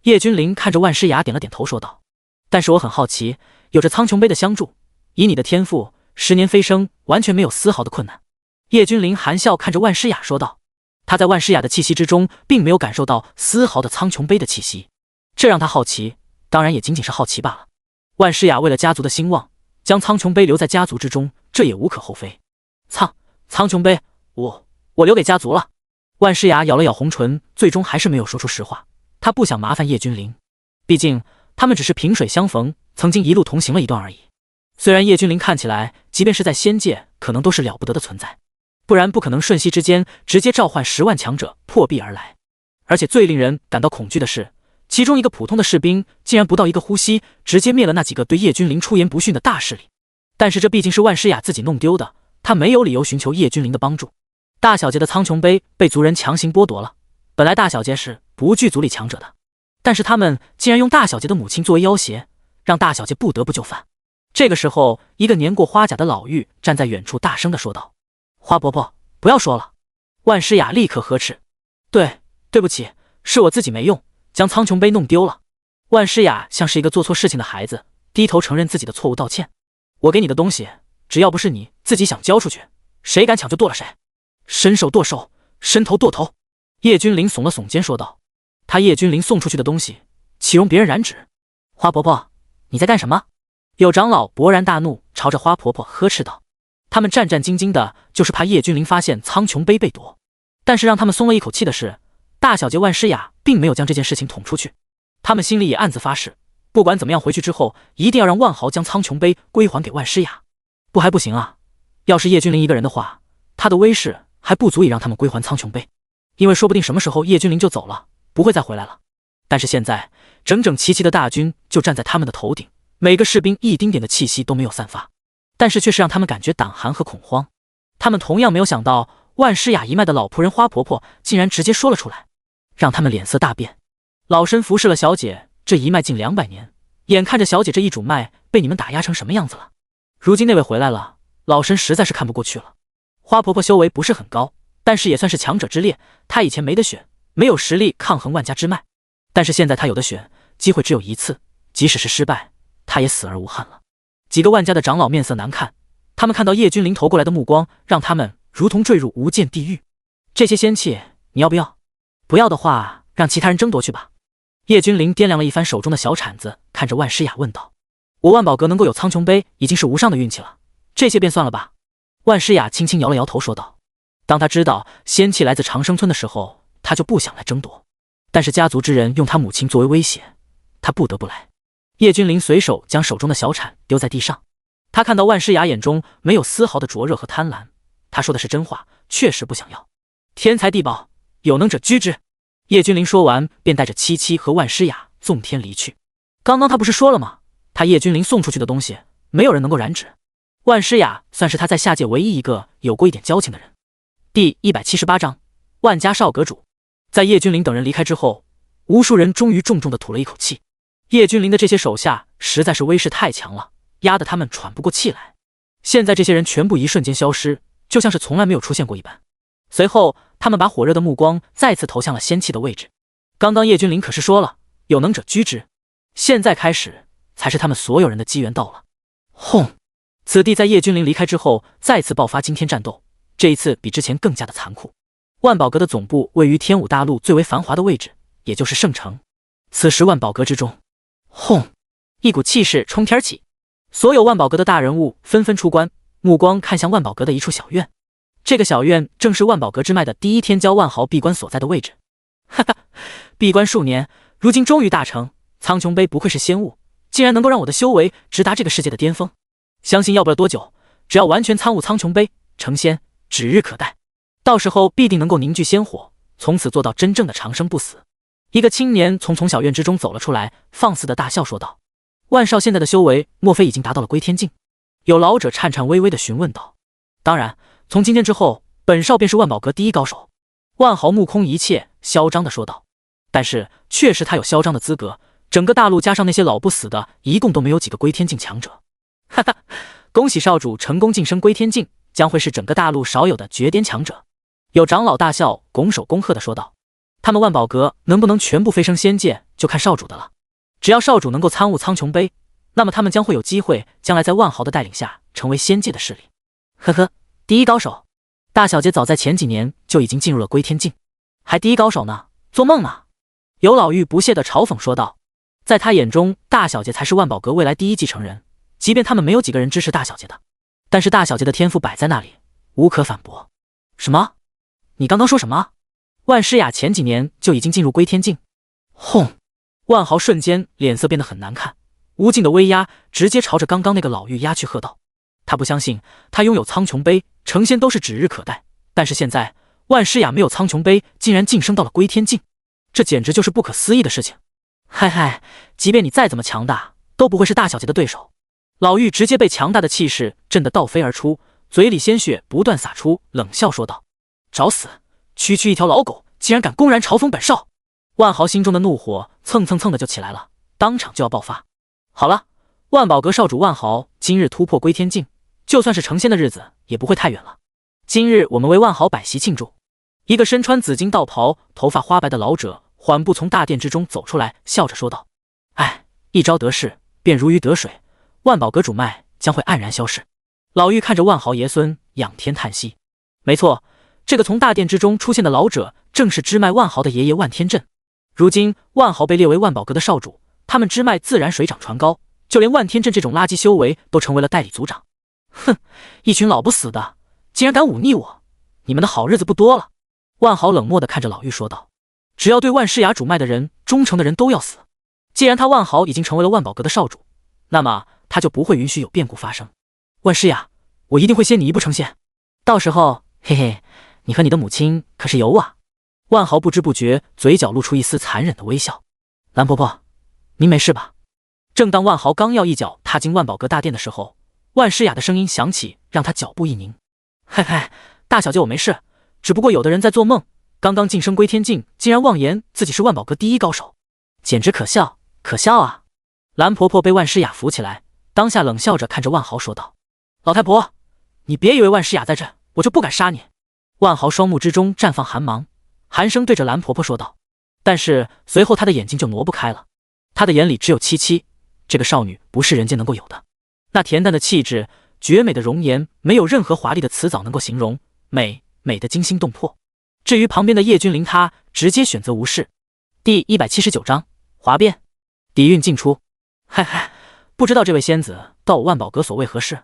叶君临看着万诗雅点了点头说道。但是我很好奇，有着苍穹杯的相助，以你的天赋，10年飞升完全没有丝毫的困难。叶君临含笑看着万诗雅说道。他在万诗雅的气息之中，并没有感受到丝毫的苍穹杯的气息，这让他好奇，当然也仅仅是好奇罢了。万诗雅为了家族的兴旺，将苍穹杯留在家族之中，这也无可厚非。苍穹杯，我留给家族了。万诗雅咬了咬红唇，最终还是没有说出实话。他不想麻烦叶君临，毕竟他们只是萍水相逢，曾经一路同行了一段而已。虽然叶君临看起来即便是在仙界可能都是了不得的存在，不然不可能瞬息之间直接召唤10万强者破壁而来。而且最令人感到恐惧的是，其中一个普通的士兵竟然不到一个呼吸，直接灭了那几个对叶君临出言不逊的大势力。但是这毕竟是万诗雅自己弄丢的，他没有理由寻求叶君临的帮助。大小姐的苍穹杯被族人强行剥夺了，本来大小姐是不惧族里强者的，但是他们竟然用大小姐的母亲作为要挟，让大小姐不得不就范。这个时候，一个年过花甲的老妪站在远处大声地说道：花婆婆，不要说了。万诗雅立刻呵斥：对不起，是我自己没用，将苍穹杯弄丢了。万诗雅像是一个做错事情的孩子，低头承认自己的错误道歉。我给你的东西，只要不是你自己想交出去，谁敢抢就剁了谁，伸手剁手，伸头剁头。叶君临耸了耸肩说道。他叶君临送出去的东西，岂容别人染指？花婆婆，你在干什么？有长老勃然大怒，朝着花婆婆呵斥道。他们战战兢兢的，就是怕叶君临发现苍穹杯被夺。但是让他们松了一口气的是，大小姐万诗雅并没有将这件事情捅出去。他们心里也暗自发誓，不管怎么样回去之后，一定要让万豪将苍穹杯归还给万诗雅。不还不行啊，要是叶君临一个人的话，他的威势还不足以让他们归还苍穹杯，因为说不定什么时候叶君临就走了，不会再回来了。但是现在整整齐齐的大军就站在他们的头顶，每个士兵一丁点的气息都没有散发，但是却是让他们感觉胆寒和恐慌。他们同样没有想到，万诗雅一脉的老仆人花婆婆竟然直接说了出来，让他们脸色大变。老身服侍了小姐这一脉近200年，眼看着小姐这一主脉被你们打压成什么样子了，如今那位回来了，老身实在是看不过去了。花婆婆修为不是很高，但是也算是强者之列，她以前没得选，没有实力抗衡万家之脉，但是现在她有的选，机会只有一次，即使是失败，她也死而无憾了。几个万家的长老面色难看，他们看到叶君临投过来的目光，让他们如同坠入无间地狱。这些仙气你要不要？不要的话，让其他人争夺去吧。叶君临掂量了一番手中的小铲子，看着万诗雅问道。我万宝阁能够有苍穹杯，已经是无上的运气了，这些便算了吧。万诗雅轻轻摇了摇头说道。当他知道仙气来自长生村的时候，他就不想来争夺，但是家族之人用他母亲作为威胁，他不得不来。叶君临随手将手中的小铲丢在地上，他看到万诗雅眼中没有丝毫的灼热和贪婪，他说的是真话，确实不想要。天才地宝，有能者居之。叶君临说完，便带着七七和万诗雅纵天离去。刚刚他不是说了吗？他叶君临送出去的东西，没有人能够染指。万诗雅算是他在下界唯一一个有过一点交情的人。第178章，万家少阁主。在叶君临等人离开之后，无数人终于重重地吐了一口气。叶君临的这些手下实在是威势太强了，压得他们喘不过气来。现在这些人全部一瞬间消失，就像是从来没有出现过一般。随后他们把火热的目光再次投向了仙气的位置。刚刚叶君临可是说了，有能者居之，现在开始才是他们所有人的机缘到了。轰！此地在叶君临离开之后再次爆发惊天战斗，这一次比之前更加的残酷。万宝阁的总部位于天武大陆最为繁华的位置，也就是圣城。此时万宝阁之中，轰！一股气势冲天起，所有万宝阁的大人物纷纷出关，目光看向万宝阁的一处小院。这个小院正是万宝阁之脉的第一天骄万豪闭关所在的位置。哈哈，闭关数年，如今终于大成，苍穹杯不愧是仙物，竟然能够让我的修为直达这个世界的巅峰。相信要不了多久，只要完全参悟苍穹杯，成仙指日可待。到时候必定能够凝聚仙火，从此做到真正的长生不死。一个青年从小院之中走了出来，放肆的大笑说道：“万少现在的修为，莫非已经达到了归天境？”有老者颤颤巍巍的询问道：“当然，从今天之后，本少便是万宝阁第一高手。”万豪目空一切，嚣张的说道。但是确实他有嚣张的资格，整个大陆加上那些老不死的，一共都没有几个归天境强者。哈哈，恭喜少主成功晋升归天境，将会是整个大陆少有的绝巅强者。有长老大笑，拱手恭贺的说道：“他们万宝阁能不能全部飞升仙界，就看少主的了。只要少主能够参悟苍穹杯，那么他们将会有机会将来在万豪的带领下成为仙界的势力。”呵呵，第一高手，大小姐早在前几年就已经进入了归天境，还第一高手呢？做梦呢！有老妪不屑的嘲讽说道。在他眼中，大小姐才是万宝阁未来第一继承人，即便他们没有几个人支持大小姐的，但是大小姐的天赋摆在那里，无可反驳。什么？你刚刚说什么？万诗雅前几年就已经进入归天境。轰！万豪瞬间脸色变得很难看，无尽的威压直接朝着刚刚那个老妪压去喝道。他不相信他拥有苍穹杯，成仙都是指日可待，但是现在万诗雅没有苍穹杯，竟然晋升到了归天境，这简直就是不可思议的事情。嗨嗨，即便你再怎么强大，都不会是大小姐的对手。老妪直接被强大的气势震得倒飞而出，嘴里鲜血不断洒出，冷笑说道：“找死！区区一条老狗，竟然敢公然嘲讽本少！”万豪心中的怒火蹭蹭蹭的就起来了，当场就要爆发。好了，万宝阁少主万豪今日突破归天境，就算是成仙的日子也不会太远了。今日我们为万豪摆席庆祝。一个身穿紫金道袍、头发花白的老者缓步从大殿之中走出来，笑着说道：“哎，一朝得势，便如鱼得水，万宝阁主脉将会黯然消逝。”老妪看着万豪爷孙，仰天叹息。没错，这个从大殿之中出现的老者，正是支脉万豪的爷爷万天震。如今万豪被列为万宝阁的少主，他们支脉自然水涨船高，就连万天震这种垃圾修为都成为了代理族长。哼，一群老不死的，竟然敢忤逆我，你们的好日子不多了。万豪冷漠地看着老妪说道：“只要对万诗雅主脉的人忠诚的人都要死。既然他万豪已经成为了万宝阁的少主，那么他就不会允许有变故发生。万诗雅，我一定会先你一步成仙，到时候，嘿嘿，你和你的母亲可是有我。”万豪不知不觉嘴角露出一丝残忍的微笑。蓝婆婆，您没事吧？正当万豪刚要一脚踏进万宝阁大殿的时候，万诗雅的声音响起，让他脚步一凝。嘿嘿，大小姐我没事，只不过有的人在做梦，刚刚晋升归天境，竟然妄言自己是万宝阁第一高手，简直可笑，可笑啊！蓝婆婆被万诗雅扶起来，当下冷笑着看着万豪说道：“老太婆，你别以为万诗雅在这，我就不敢杀你。”万豪双目之中绽放寒芒，寒声对着蓝婆婆说道。但是随后他的眼睛就挪不开了，他的眼里只有七七，这个少女不是人间能够有的。那恬淡的气质，绝美的容颜，没有任何华丽的词藻能够形容，美得惊心动魄。至于旁边的叶君临，他直接选择无视。第179章华变，底蕴尽出。嗨嗨，不知道这位仙子到我万宝阁所为何事？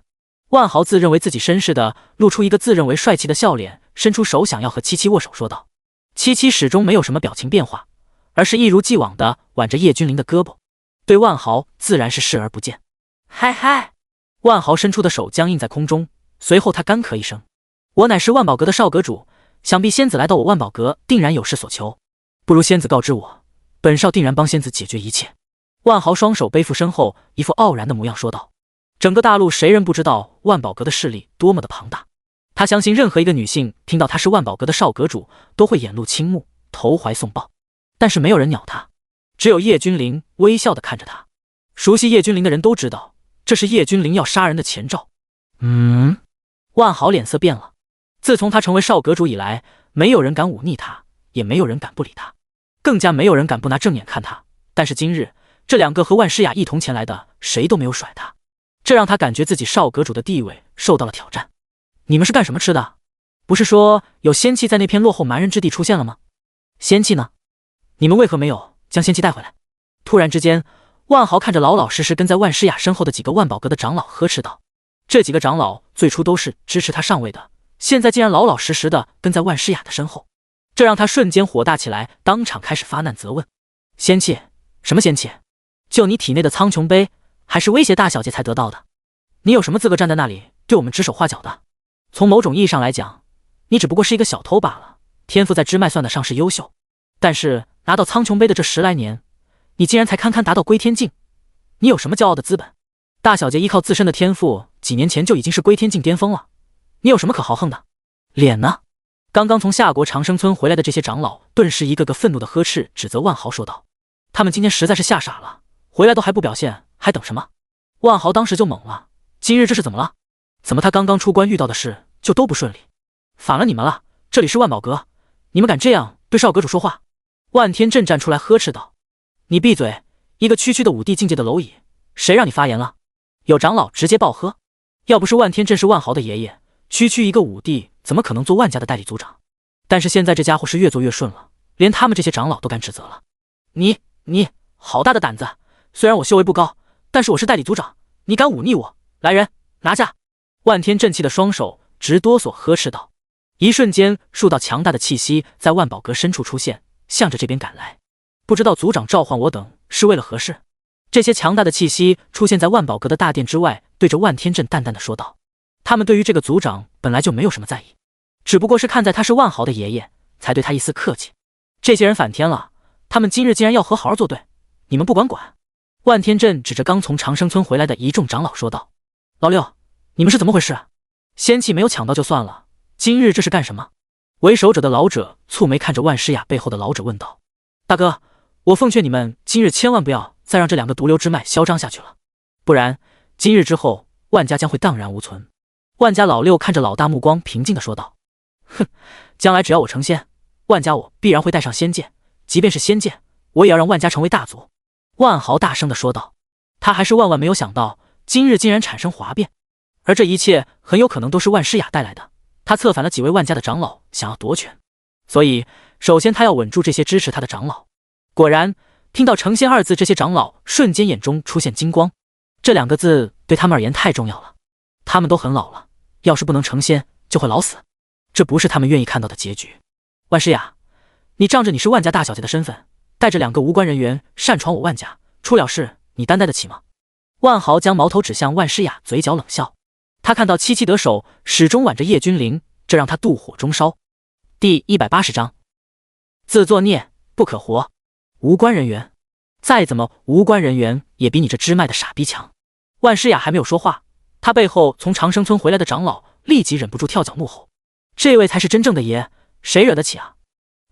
万豪自认为自己绅士的露出一个自认为帅气的笑脸，伸出手想要和七七握手，说道。七七始终没有什么表情变化，而是一如既往的挽着叶君临的胳膊，对万豪自然是视而不见。嗨嗨！万豪伸出的手僵硬在空中，随后他干咳一声：“我乃是万宝阁的少阁主，想必仙子来到我万宝阁定然有事所求，不如仙子告知我，本少定然帮仙子解决一切。”万豪双手背负身后，一副傲然的模样说道。整个大陆谁人不知道万宝阁的势力多么的庞大？他相信任何一个女性听到他是万宝阁的少阁主，都会眼露倾慕，投怀送抱。但是没有人鸟他，只有叶君临微笑的看着他。熟悉叶君临的人都知道，这是叶君临要杀人的前兆。万豪脸色变了。自从他成为少阁主以来，没有人敢忤逆他，也没有人敢不理他，更加没有人敢不拿正眼看他。但是今日，这两个和万诗雅一同前来的，谁都没有甩他，这让他感觉自己少阁主的地位受到了挑战。你们是干什么吃的？不是说有仙气在那片落后蛮人之地出现了吗？仙气呢？你们为何没有将仙气带回来？突然之间，万豪看着老老实实跟在万诗雅身后的几个万宝阁的长老呵斥道。这几个长老最初都是支持他上位的，现在竟然老老实实的跟在万诗雅的身后，这让他瞬间火大起来，当场开始发难责问。仙气？什么仙气？就你体内的苍穹杯，还是威胁大小姐才得到的？你有什么资格站在那里对我们指手画脚的？从某种意义上来讲，你只不过是一个小偷罢了，天赋在支脉算得上是优秀，但是拿到苍穹杯的这10来年，你竟然才堪堪达到归天境，你有什么骄傲的资本？大小姐依靠自身的天赋，几年前就已经是归天境巅峰了，你有什么可豪横的？脸呢？刚刚从夏国长生村回来的这些长老顿时一个个愤怒的呵斥指责万豪，说道：他们今天实在是吓傻了，回来都还不表现，还等什么？万豪当时就懵了，今日这是怎么了？怎么他刚刚出关遇到的事就都不顺利？反了你们了，这里是万宝阁，你们敢这样对少阁主说话？万天震站出来呵斥道。你闭嘴，一个区区的武帝境界的蝼蚁，谁让你发言了？有长老直接暴喝，要不是万天震是万豪的爷爷，区区一个武帝怎么可能做万家的代理族长？但是现在这家伙是越做越顺了，连他们这些长老都敢指责了。你好大的胆子，虽然我修为不高，但是我是代理族长，你敢忤逆我？来人，拿下！万天震气的双手直哆嗦，呵斥道。一瞬间，数道强大的气息在万宝阁深处出现，向着这边赶来。不知道族长召唤我等是为了何事？这些强大的气息出现在万宝阁的大殿之外，对着万天震淡淡的说道。他们对于这个族长本来就没有什么在意，只不过是看在他是万豪的爷爷，才对他一丝客气。这些人反天了，他们今日竟然要和好好作对，你们不管？万天震指着刚从长生村回来的一众长老说道。老六，你们是怎么回事？仙气没有抢到就算了，今日这是干什么？为首者的老者蹙眉看着万诗雅背后的老者问道。大哥，我奉劝你们今日千万不要再让这两个毒瘤之脉嚣张下去了，不然今日之后万家将会荡然无存。万家老六看着老大，目光平静的说道。哼，将来只要我成仙，万家我必然会带上仙剑，即便是仙剑，我也要让万家成为大族。万豪大声的说道。他还是万万没有想到，今日竟然产生哗变，而这一切很有可能都是万诗雅带来的。他策反了几位万家的长老，想要夺权，所以首先他要稳住这些支持他的长老。果然，听到成仙二字，这些长老瞬间眼中出现金光。这两个字对他们而言太重要了，他们都很老了，要是不能成仙，就会老死，这不是他们愿意看到的结局。万诗雅，你仗着你是万家大小姐的身份，带着两个无关人员擅闯我万家，出了事你担待得起吗？万豪将矛头指向万诗雅，嘴角冷笑。他看到七七得手，始终挽着叶君临，这让他妒火中烧。第180章，自作孽不可活。无关人员，再怎么无关人员，也比你这支脉的傻逼强。万诗雅还没有说话，他背后从长生村回来的长老立即忍不住跳脚怒吼：这位才是真正的爷，谁惹得起啊？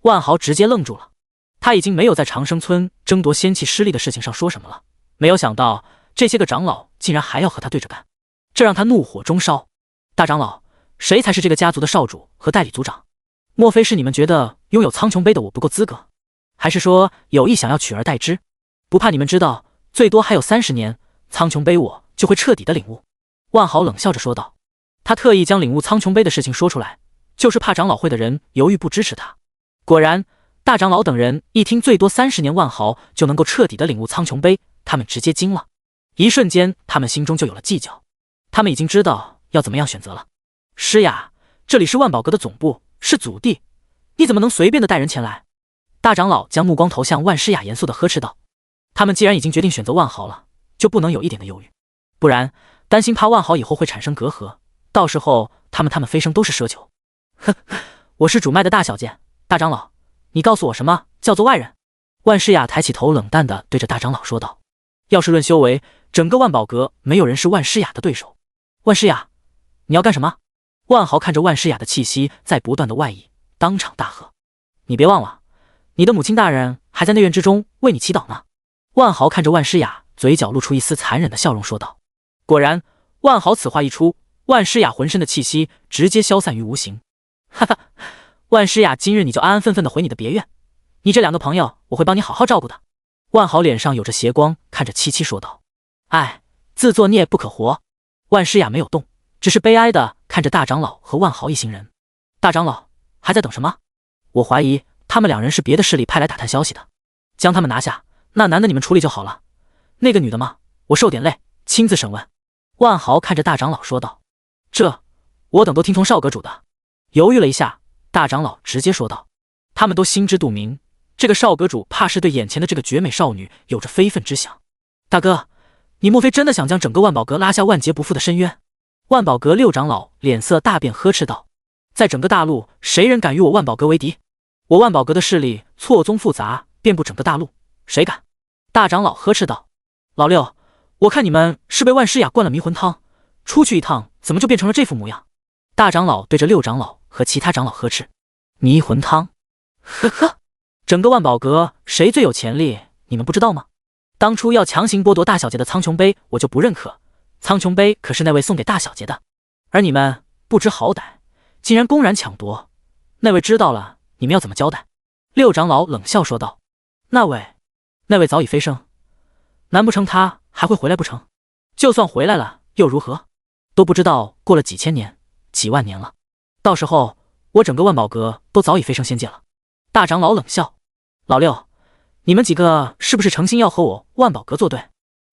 万豪直接愣住了，他已经没有在长生村争夺仙气失利的事情上说什么了，没有想到这些个长老竟然还要和他对着干，这让他怒火中烧。大长老，谁才是这个家族的少主和代理族长？莫非是你们觉得拥有苍穹杯的我不够资格，还是说有意想要取而代之？不怕你们知道，最多还有30年，苍穹杯我就会彻底的领悟。万豪冷笑着说道。他特意将领悟苍穹杯的事情说出来，就是怕长老会的人犹豫不支持他。果然，大长老等人一听最多30年万豪就能够彻底的领悟苍穹杯，他们直接惊了。一瞬间，他们心中就有了计较。他们已经知道要怎么样选择了。师雅，这里是万宝阁的总部，是祖地，你怎么能随便的带人前来？大长老将目光投向万诗雅，严肃的呵斥道：“他们既然已经决定选择万豪了，就不能有一点的犹豫，不然担心怕万豪以后会产生隔阂，到时候他们飞升都是奢求。”哼，我是主脉的大小姐，大长老，你告诉我什么叫做外人？万诗雅抬起头，冷淡的对着大长老说道：“要是论修为，整个万宝阁没有人是万诗雅的对手。万诗雅，你要干什么？”万豪看着万诗雅的气息在不断的外溢，当场大喝：“你别忘了，你的母亲大人还在内院之中为你祈祷呢。”万豪看着万诗雅，嘴角露出一丝残忍的笑容，说道。果然，万豪此话一出，万诗雅浑身的气息直接消散于无形。哈哈，万诗雅，今日你就安安分分的回你的别院，你这两个朋友我会帮你好好照顾的。万豪脸上有着邪光，看着七七说道：“哎，自作孽不可活。”万诗雅没有动，只是悲哀的看着大长老和万豪一行人。大长老，还在等什么？我怀疑他们两人是别的势力派来打探消息的，将他们拿下，那男的你们处理就好了，那个女的嘛，我受点累，亲自审问。万豪看着大长老说道：“这，我等都听从少阁主的。”犹豫了一下，大长老直接说道：“他们都心知肚明，这个少阁主怕是对眼前的这个绝美少女有着非分之想。大哥，你莫非真的想将整个万宝阁拉下万劫不复的深渊？”万宝阁六长老脸色大变，呵斥道：“在整个大陆，谁人敢与我万宝阁为敌？我万宝阁的势力错综复杂，遍布整个大陆，谁敢？”大长老呵斥道：“老六，我看你们是被万诗雅灌了迷魂汤，出去一趟怎么就变成了这副模样？”大长老对着六长老和其他长老呵斥：“迷魂汤？呵呵，整个万宝阁谁最有潜力，你们不知道吗？当初要强行剥夺大小姐的苍穹杯，我就不认可。苍穹杯可是那位送给大小姐的，而你们不知好歹，竟然公然抢夺。那位知道了，你们要怎么交代？”六长老冷笑说道：“那位早已飞升，难不成他还会回来不成？就算回来了又如何？都不知道过了几千年几万年了，到时候我整个万宝阁都早已飞升仙界了。”大长老冷笑：“老六，你们几个是不是诚心要和我万宝阁作对？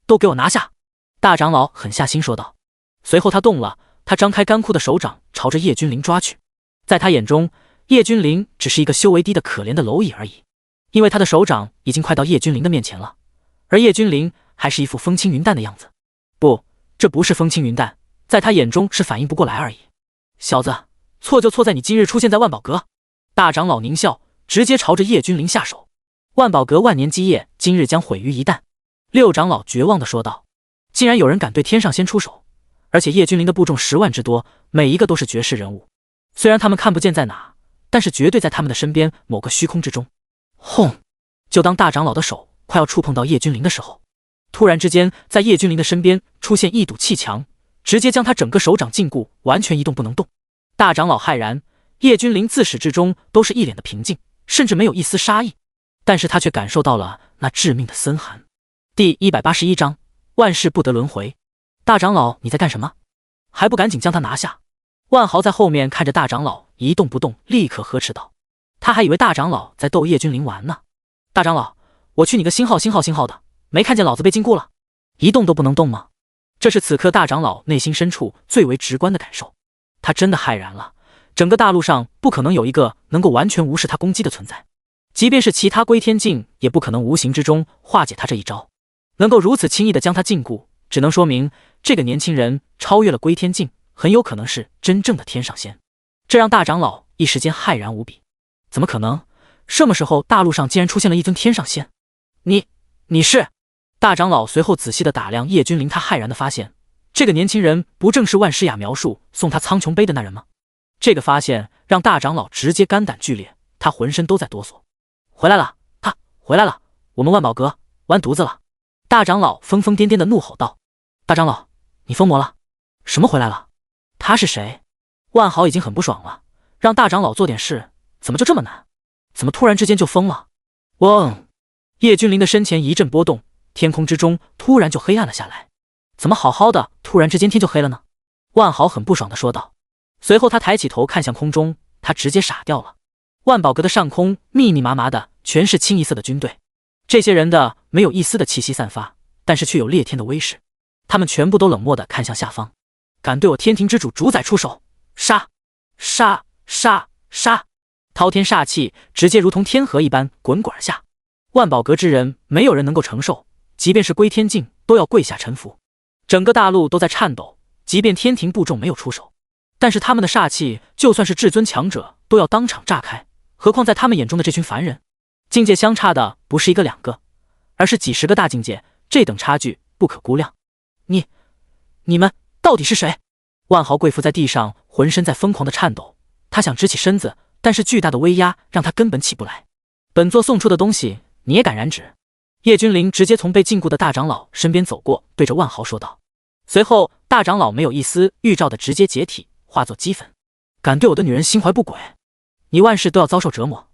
都给我拿下！”大长老狠下心说道。随后他动了，他张开干枯的手掌朝着叶君临抓去。在他眼中，叶君临只是一个修为低的可怜的蝼蚁而已，因为他的手掌已经快到叶君临的面前了，而叶君临还是一副风轻云淡的样子。不，这不是风轻云淡，在他眼中是反应不过来而已。小子，错就错在你今日出现在万宝阁。大长老狞笑，直接朝着叶君临下手。万宝阁万年基业今日将毁于一旦。六长老绝望地说道：“竟然有人敢对天上仙出手，而且叶君临的部众10万之多，每一个都是绝世人物。虽然他们看不见在哪，但是绝对在他们的身边某个虚空之中。”轰！就当大长老的手快要触碰到叶君临的时候，突然之间，在叶君临的身边出现一堵气墙，直接将他整个手掌禁锢，完全一动不能动。大长老骇然，叶君临自始至终都是一脸的平静，甚至没有一丝杀意，但是他却感受到了那致命的森寒。第181章，万事不得轮回。大长老，你在干什么？还不赶紧将他拿下！万豪在后面看着大长老一动不动，立刻呵斥道。他还以为大长老在逗叶君临玩呢。大长老，我去你个星号的，没看见老子被禁锢了，一动都不能动吗？这是此刻大长老内心深处最为直观的感受。他真的骇然了，整个大陆上不可能有一个能够完全无视他攻击的存在，即便是其他归天境，也不可能无形之中化解他这一招。能够如此轻易的将他禁锢，只能说明这个年轻人超越了归天境，很有可能是真正的天上仙。这让大长老一时间骇然无比。怎么可能？什么时候大陆上竟然出现了一尊天上仙？你是？大长老随后仔细的打量叶君临，他骇然的发现，这个年轻人不正是万诗雅描述送他苍穹杯的那人吗？这个发现让大长老直接肝胆俱裂，他浑身都在哆嗦。回来了，他回来了，我们万宝阁完犊子了！大长老疯疯癫癫的怒吼道：“大长老，你疯魔了？什么回来了？他是谁？”万豪已经很不爽了，让大长老做点事，怎么就这么难？怎么突然之间就疯了？嗡！叶君临的身前一阵波动，天空之中突然就黑暗了下来。怎么好好的，突然之间天就黑了呢？万豪很不爽的说道。随后他抬起头看向空中，他直接傻掉了。万宝阁的上空密密麻麻的全是清一色的军队，这些人的没有一丝的气息散发，但是却有裂天的威势。他们全部都冷漠地看向下方。敢对我天庭之主主宰出手，杀！杀！杀！杀！滔天煞气直接如同天河一般滚滚而下，万宝阁之人没有人能够承受，即便是归天境都要跪下臣服。整个大陆都在颤抖，即便天庭部众没有出手，但是他们的煞气就算是至尊强者都要当场炸开，何况在他们眼中的这群凡人，境界相差的不是一个两个，而是几十个大境界，这等差距不可估量。你们到底是谁？万豪跪伏在地上，浑身在疯狂的颤抖，他想直起身子，但是巨大的威压让他根本起不来。本座送出的东西你也敢染指？叶君临直接从被禁锢的大长老身边走过，对着万豪说道。随后大长老没有一丝预兆的直接解体，化作齑粉。敢对我的女人心怀不轨，你万事都要遭受折磨。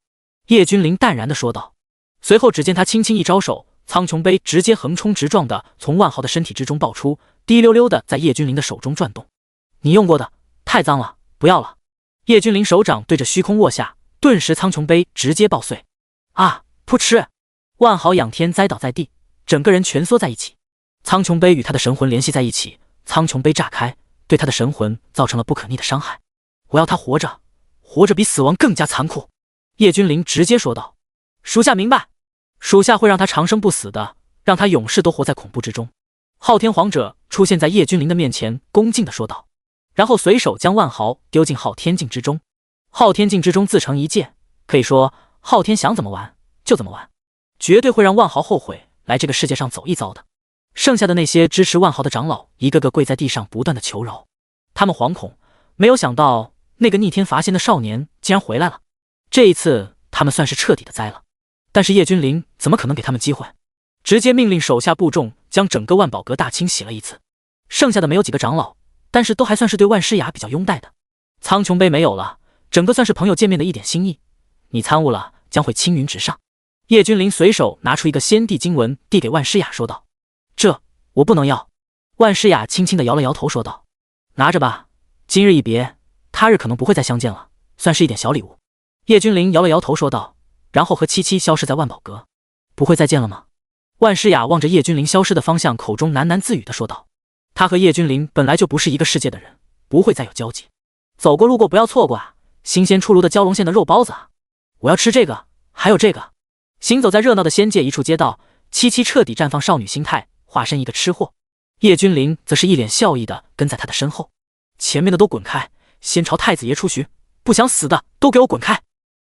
叶君临淡然地说道。随后只见他轻轻一招手，苍穹杯直接横冲直撞的从万豪的身体之中爆出，滴溜溜的在叶君临的手中转动。你用过的太脏了，不要了。叶君临手掌对着虚空握下，顿时苍穹杯直接爆碎。啊！噗嗤！万豪仰天栽倒在地，整个人蜷缩在一起。苍穹杯与他的神魂联系在一起，苍穹杯炸开，对他的神魂造成了不可逆的伤害。我要他活着，活着比死亡更加残酷。叶君临直接说道。属下明白，属下会让他长生不死的，让他永世都活在恐怖之中。昊天皇者出现在叶君临的面前，恭敬地说道，然后随手将万豪丢进昊天境之中。昊天境之中自成一界，可以说昊天想怎么玩就怎么玩，绝对会让万豪后悔来这个世界上走一遭的。剩下的那些支持万豪的长老一个个跪在地上不断的求饶，他们惶恐，没有想到那个逆天伐仙的少年竟然回来了。这一次他们算是彻底的栽了，但是叶君临怎么可能给他们机会，直接命令手下部众将整个万宝阁大清洗了一次。剩下的没有几个长老，但是都还算是对万诗雅比较拥戴的。苍穹杯没有了，整个算是朋友见面的一点心意，你参悟了将会青云直上。叶君临随手拿出一个先帝经文递给万诗雅说道，这我不能要。万诗雅轻轻地摇了摇头说道，拿着吧，今日一别，他日可能不会再相见了，算是一点小礼物。叶君临摇了摇头说道，然后和七七消失在万宝阁。不会再见了吗？万诗雅望着叶君临消失的方向，口中喃喃自语地说道，他和叶君临本来就不是一个世界的人，不会再有交集。走过路过不要错过啊，新鲜出炉的蛟龙馅的肉包子啊，我要吃这个，还有这个。行走在热闹的仙界一处街道，七七彻底绽放少女心态，化身一个吃货。叶君临则是一脸笑意的跟在他的身后。前面的都滚开，先朝太子爷出巡，不想死的都给我滚开。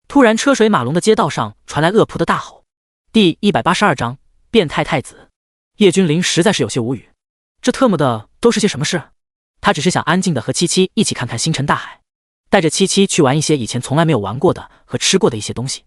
突然车水马龙的街道上传来恶仆的大吼。第182章变态太子。叶君临实在是有些无语，这特么的都是些什么事？他只是想安静的和七七一起看看星辰大海，带着七七去玩一些以前从来没有玩过的和吃过的一些东西。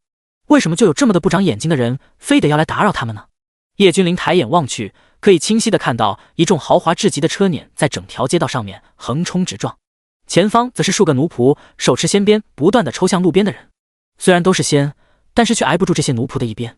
为什么就有这么的不长眼睛的人非得要来打扰他们呢？叶君临抬眼望去，可以清晰的看到一众豪华至极的车辇在整条街道上面横冲直撞，前方则是数个奴仆手持仙鞭不断的抽向路边的人。虽然都是仙，但是却挨不住这些奴仆的一鞭，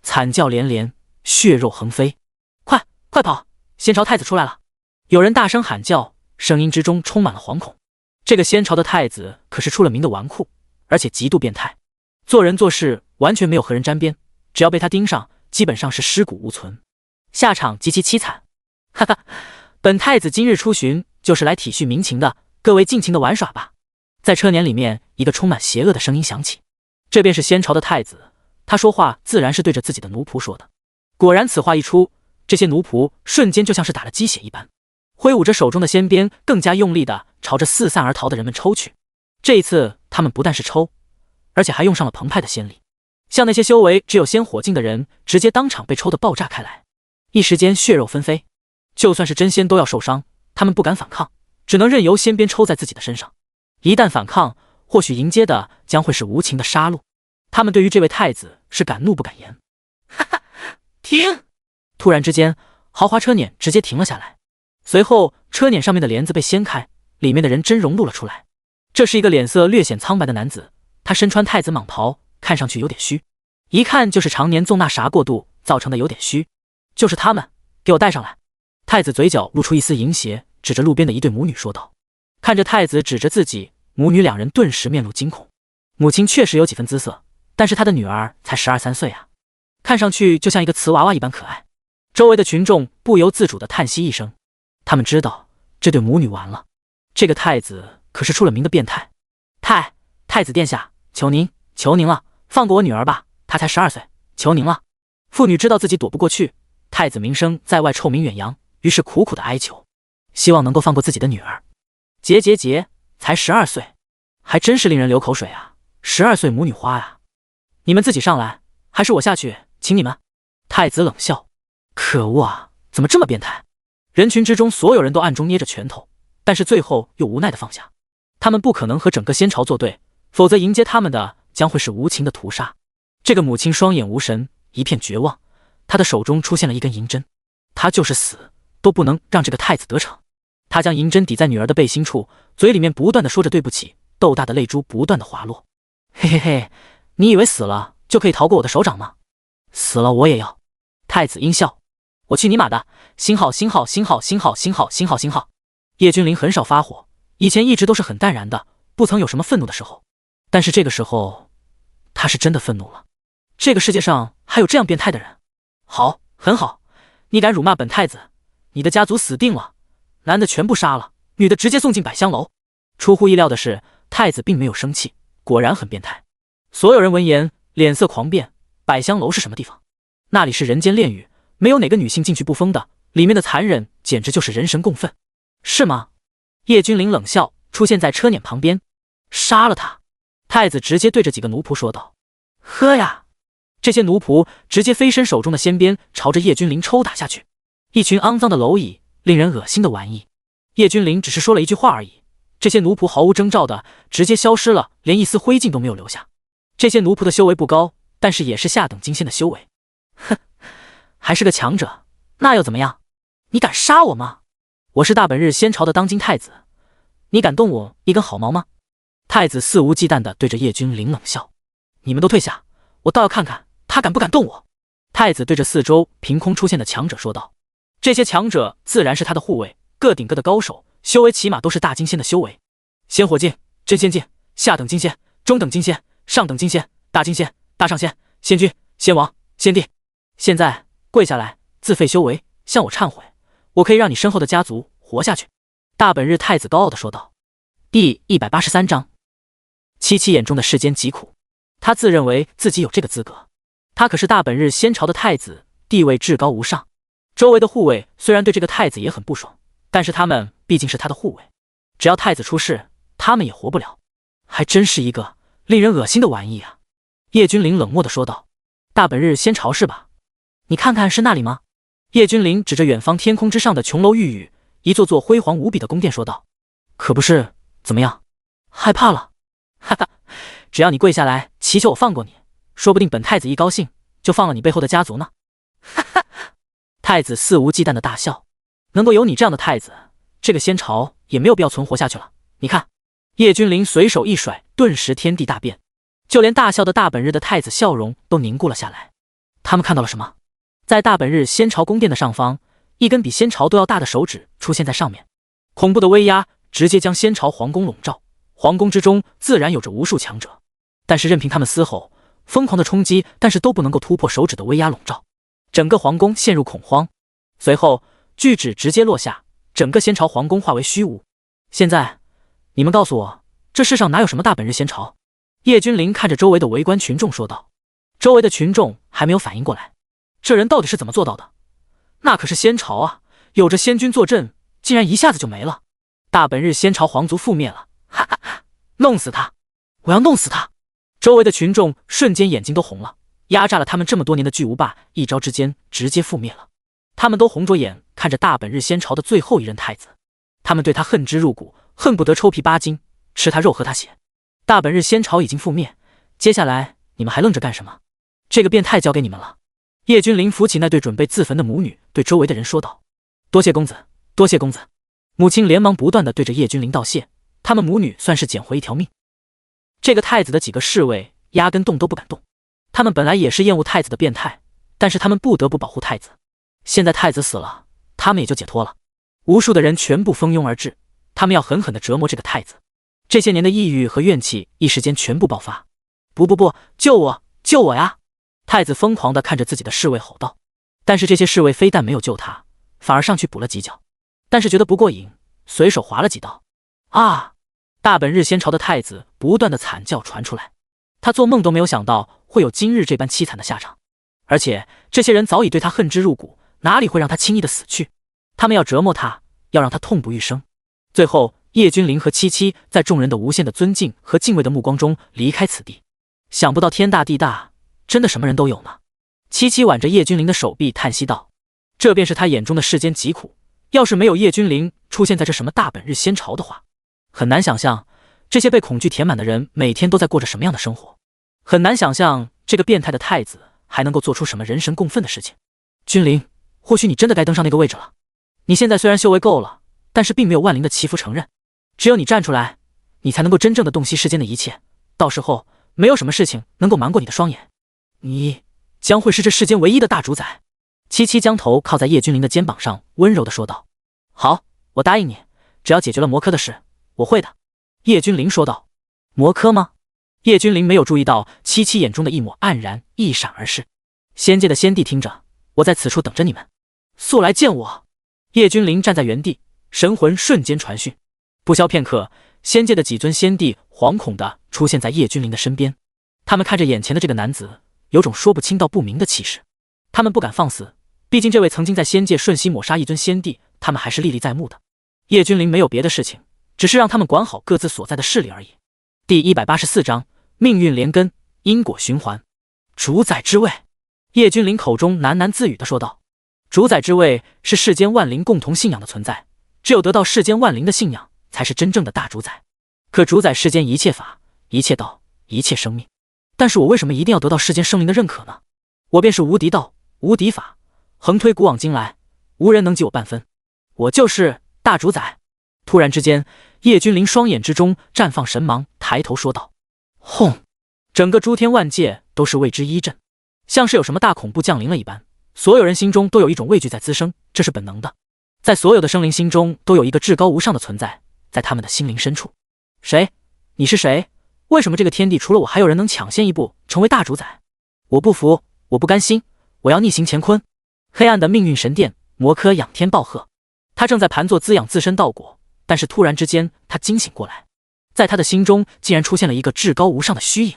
惨叫连连，血肉横飞。快跑，仙朝太子出来了！有人大声喊叫，声音之中充满了惶恐。这个仙朝的太子可是出了名的纨绔，而且极度变态，做人做事完全没有和人沾边，只要被他盯上，基本上是尸骨无存，下场极其凄惨。哈哈，本太子今日出巡，就是来体恤民情的，各位尽情的玩耍吧。在车辇里面，一个充满邪恶的声音响起，这便是仙朝的太子，他说话自然是对着自己的奴仆说的。果然此话一出，这些奴仆瞬间就像是打了鸡血一般，挥舞着手中的仙鞭，更加用力地朝着四散而逃的人们抽去。这一次他们不但是抽，而且还用上了澎湃的仙力，像那些修为只有仙火境的人，直接当场被抽得爆炸开来，一时间血肉纷飞。就算是真仙都要受伤，他们不敢反抗，只能任由仙鞭抽在自己的身上。一旦反抗，或许迎接的将会是无情的杀戮。他们对于这位太子是敢怒不敢言。哈哈，停！突然之间，豪华车辇直接停了下来，随后车辇上面的帘子被掀开，里面的人真容露了出来。这是一个脸色略显苍白的男子，他身穿太子蟒袍，看上去有点虚，一看就是常年纵纳啥过度造成的有点虚。就是他们，给我带上来。太子嘴角露出一丝淫邪，指着路边的一对母女说道。看着太子指着自己，母女两人顿时面露惊恐。母亲确实有几分姿色，但是她的女儿才12、13岁啊，看上去就像一个瓷娃娃一般可爱。周围的群众不由自主地叹息一声。他们知道这对母女完了。这个太子可是出了名的变态。太子殿下，求您了，放过我女儿吧，她才12岁，求您了。妇女知道自己躲不过去，太子名声在外臭名远扬，于是苦苦的哀求，希望能够放过自己的女儿。结，才12岁，还真是令人流口水啊！12岁母女花啊！你们自己上来，还是我下去请你们？太子冷笑，可恶啊，怎么这么变态？人群之中，所有人都暗中捏着拳头，但是最后又无奈的放下。他们不可能和整个仙朝作对，否则迎接他们的将会是无情的屠杀。这个母亲双眼无神，一片绝望，她的手中出现了一根银针，她就是死都不能让这个太子得逞。她将银针抵在女儿的背心处，嘴里面不断的说着对不起，豆大的泪珠不断的滑落。嘿嘿嘿，你以为死了就可以逃过我的手掌吗？死了我也要。太子阴笑，我去你妈的，星号。叶君临很少发火，以前一直都是很淡然的，不曾有什么愤怒的时候，但是这个时候他是真的愤怒了。这个世界上还有这样变态的人？好，很好，你敢辱骂本太子，你的家族死定了，男的全部杀了，女的直接送进百香楼。出乎意料的是，太子并没有生气，果然很变态。所有人闻言脸色狂变。百香楼是什么地方？那里是人间炼狱，没有哪个女性进去不疯的，里面的残忍简直就是人神共愤。是吗？叶君临冷笑，出现在车辇旁边。杀了他！太子直接对着几个奴仆说道。喝呀！这些奴仆直接飞身手中的仙鞭，朝着叶君临抽打下去。一群肮脏的蝼蚁，令人恶心的玩意。叶君临只是说了一句话而已，这些奴仆毫无征兆的直接消失了，连一丝灰烬都没有留下。这些奴仆的修为不高，但是也是下等金仙的修为。哼，还是个强者，那又怎么样？你敢杀我吗？我是大本日仙朝的当今太子，你敢动我一根毫毛吗？太子肆无忌惮地对着叶君临冷笑。你们都退下，我倒要看看他敢不敢动我。太子对着四周凭空出现的强者说道。这些强者自然是他的护卫，个顶个的高手，修为起码都是大金仙的修为。仙火境、真仙境、下等金仙、中等金仙、上等金仙、大金仙、大上仙、仙君、仙王、仙帝。现在跪下来，自废修为，向我忏悔，我可以让你身后的家族活下去。大本日太子高傲地说道。第183章，七七眼中的世间疾苦。他自认为自己有这个资格，他可是大本日仙朝的太子，地位至高无上。周围的护卫虽然对这个太子也很不爽，但是他们毕竟是他的护卫，只要太子出事，他们也活不了。还真是一个令人恶心的玩意啊！叶君临冷漠地说道。大本日仙朝是吧？你看看是那里吗？叶君临指着远方天空之上的琼楼玉宇，一座座辉煌无比的宫殿说道。可不是，怎么样？害怕了？哈哈，只要你跪下来祈求我放过你，说不定本太子一高兴就放了你背后的家族呢。哈哈，太子肆无忌惮的大笑。能够有你这样的太子，这个仙朝也没有必要存活下去了。你看，叶君临随手一甩，顿时天地大变，就连大笑的大本日的太子笑容都凝固了下来。他们看到了什么？在大本日仙朝宫殿的上方，一根比仙朝都要大的手指出现在上面，恐怖的威压直接将仙朝皇宫笼罩。皇宫之中自然有着无数强者，但是任凭他们嘶吼疯狂的冲击，但是都不能够突破手指的威压笼罩。整个皇宫陷入恐慌，随后巨指直接落下，整个仙朝皇宫化为虚无。现在你们告诉我，这世上哪有什么大本日仙朝？叶君临看着周围的围观群众说道。周围的群众还没有反应过来，这人到底是怎么做到的？那可是仙朝啊，有着仙君坐镇，竟然一下子就没了。大本日仙朝皇族覆灭了，哈哈哈！弄死他！我要弄死他！周围的群众瞬间眼睛都红了，压榨了他们这么多年的巨无霸，一招之间直接覆灭了。他们都红着眼看着大本日仙朝的最后一任太子，他们对他恨之入骨，恨不得抽皮扒筋，吃他肉喝他血。大本日仙朝已经覆灭，接下来你们还愣着干什么？这个变态交给你们了。叶君临扶起那对准备自焚的母女，对周围的人说道。多谢公子，多谢公子。母亲连忙不断地对着叶君临道谢，他们母女算是捡回一条命。这个太子的几个侍卫压根动都不敢动，他们本来也是厌恶太子的变态，但是他们不得不保护太子。现在太子死了，他们也就解脱了。无数的人全部蜂拥而至，他们要狠狠地折磨这个太子。这些年的抑郁和怨气一时间全部爆发。不，救我，救我呀！太子疯狂地看着自己的侍卫吼道。但是这些侍卫非但没有救他，反而上去补了几脚。但是觉得不过瘾，随手划了几刀。啊！大本日仙朝的太子不断的惨叫传出来，他做梦都没有想到会有今日这般凄惨的下场，而且这些人早已对他恨之入骨，哪里会让他轻易的死去？他们要折磨他，要让他痛不欲生。最后，叶君临和七七在众人的无限的尊敬和敬畏的目光中离开此地。想不到天大地大，真的什么人都有呢。七七挽着叶君临的手臂叹息道：“这便是他眼中的世间疾苦。要是没有叶君临出现在这什么大本日仙朝的话，很难想象这些被恐惧填满的人每天都在过着什么样的生活。很难想象这个变态的太子还能够做出什么人神共愤的事情。君临，或许你真的该登上那个位置了。你现在虽然修为够了，但是并没有万灵的祈福承认。只有你站出来，你才能够真正的洞悉世间的一切。到时候，没有什么事情能够瞒过你的双眼。你将会是这世间唯一的大主宰。”七七将头靠在叶君临的肩膀上，温柔地说道：“好，我答应你，只要解决了魔科的事，我会的。”叶君临说道：“魔科吗？”叶君临没有注意到七七眼中的一抹黯然一闪而逝。仙界的仙帝听着，我在此处等着你们，速来见我。叶君临站在原地，神魂瞬间传讯。不消片刻，仙界的几尊仙帝惶恐地出现在叶君临的身边。他们看着眼前的这个男子，有种说不清道不明的气势。他们不敢放肆，毕竟这位曾经在仙界瞬息抹杀一尊仙帝，他们还是历历在目的。叶君临没有别的事情，只是让他们管好各自所在的势力而已。第184章命运连根，因果循环。主宰之位，叶君临口中喃喃自语地说道：“主宰之位是世间万灵共同信仰的存在，只有得到世间万灵的信仰，才是真正的大主宰，可主宰世间一切法、一切道、一切生命。但是我为什么一定要得到世间生灵的认可呢？我便是无敌道、无敌法，横推古往今来，无人能及我半分。我就是大主宰。”突然之间，叶君临双眼之中绽放神芒，抬头说道：“轰！”整个诸天万界都是为之一震，像是有什么大恐怖降临了一般，所有人心中都有一种畏惧在滋生，这是本能的。在所有的生灵心中都有一个至高无上的存在，在他们的心灵深处。谁？你是谁？为什么这个天地除了我还有人能抢先一步成为大主宰？我不服，我不甘心，我要逆行乾坤！黑暗的命运神殿，魔科仰天暴喝。他正在盘坐滋养自身道果，但是突然之间他惊醒过来，在他的心中竟然出现了一个至高无上的虚影。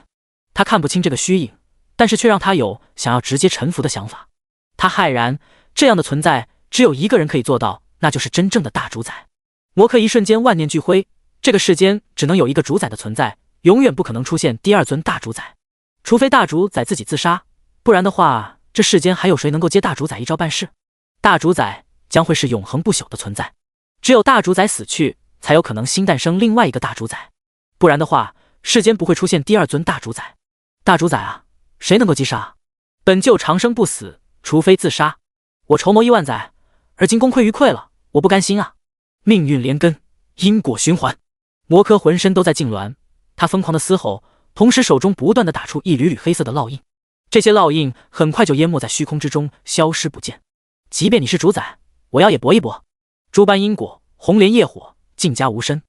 他看不清这个虚影，但是却让他有想要直接臣服的想法。他骇然，这样的存在只有一个人可以做到，那就是真正的大主宰。魔科一瞬间万念俱灰，这个世间只能有一个主宰的存在，永远不可能出现第二尊大主宰，除非大主宰自己自杀，不然的话，这世间还有谁能够接大主宰一招办事？大主宰将会是永恒不朽的存在，只有大主宰死去，才有可能新诞生另外一个大主宰，不然的话，世间不会出现第二尊大主宰。大主宰啊，谁能够击杀？本就长生不死，除非自杀。我筹谋10000载，而今功亏于篑了，我不甘心啊！命运连根，因果循环。魔科浑身都在痉挛，他疯狂的嘶吼，同时手中不断的打出一缕缕黑色的烙印，这些烙印很快就淹没在虚空之中，消失不见。即便你是主宰，我要也搏一搏！诸般因果，红莲业火，尽加无身。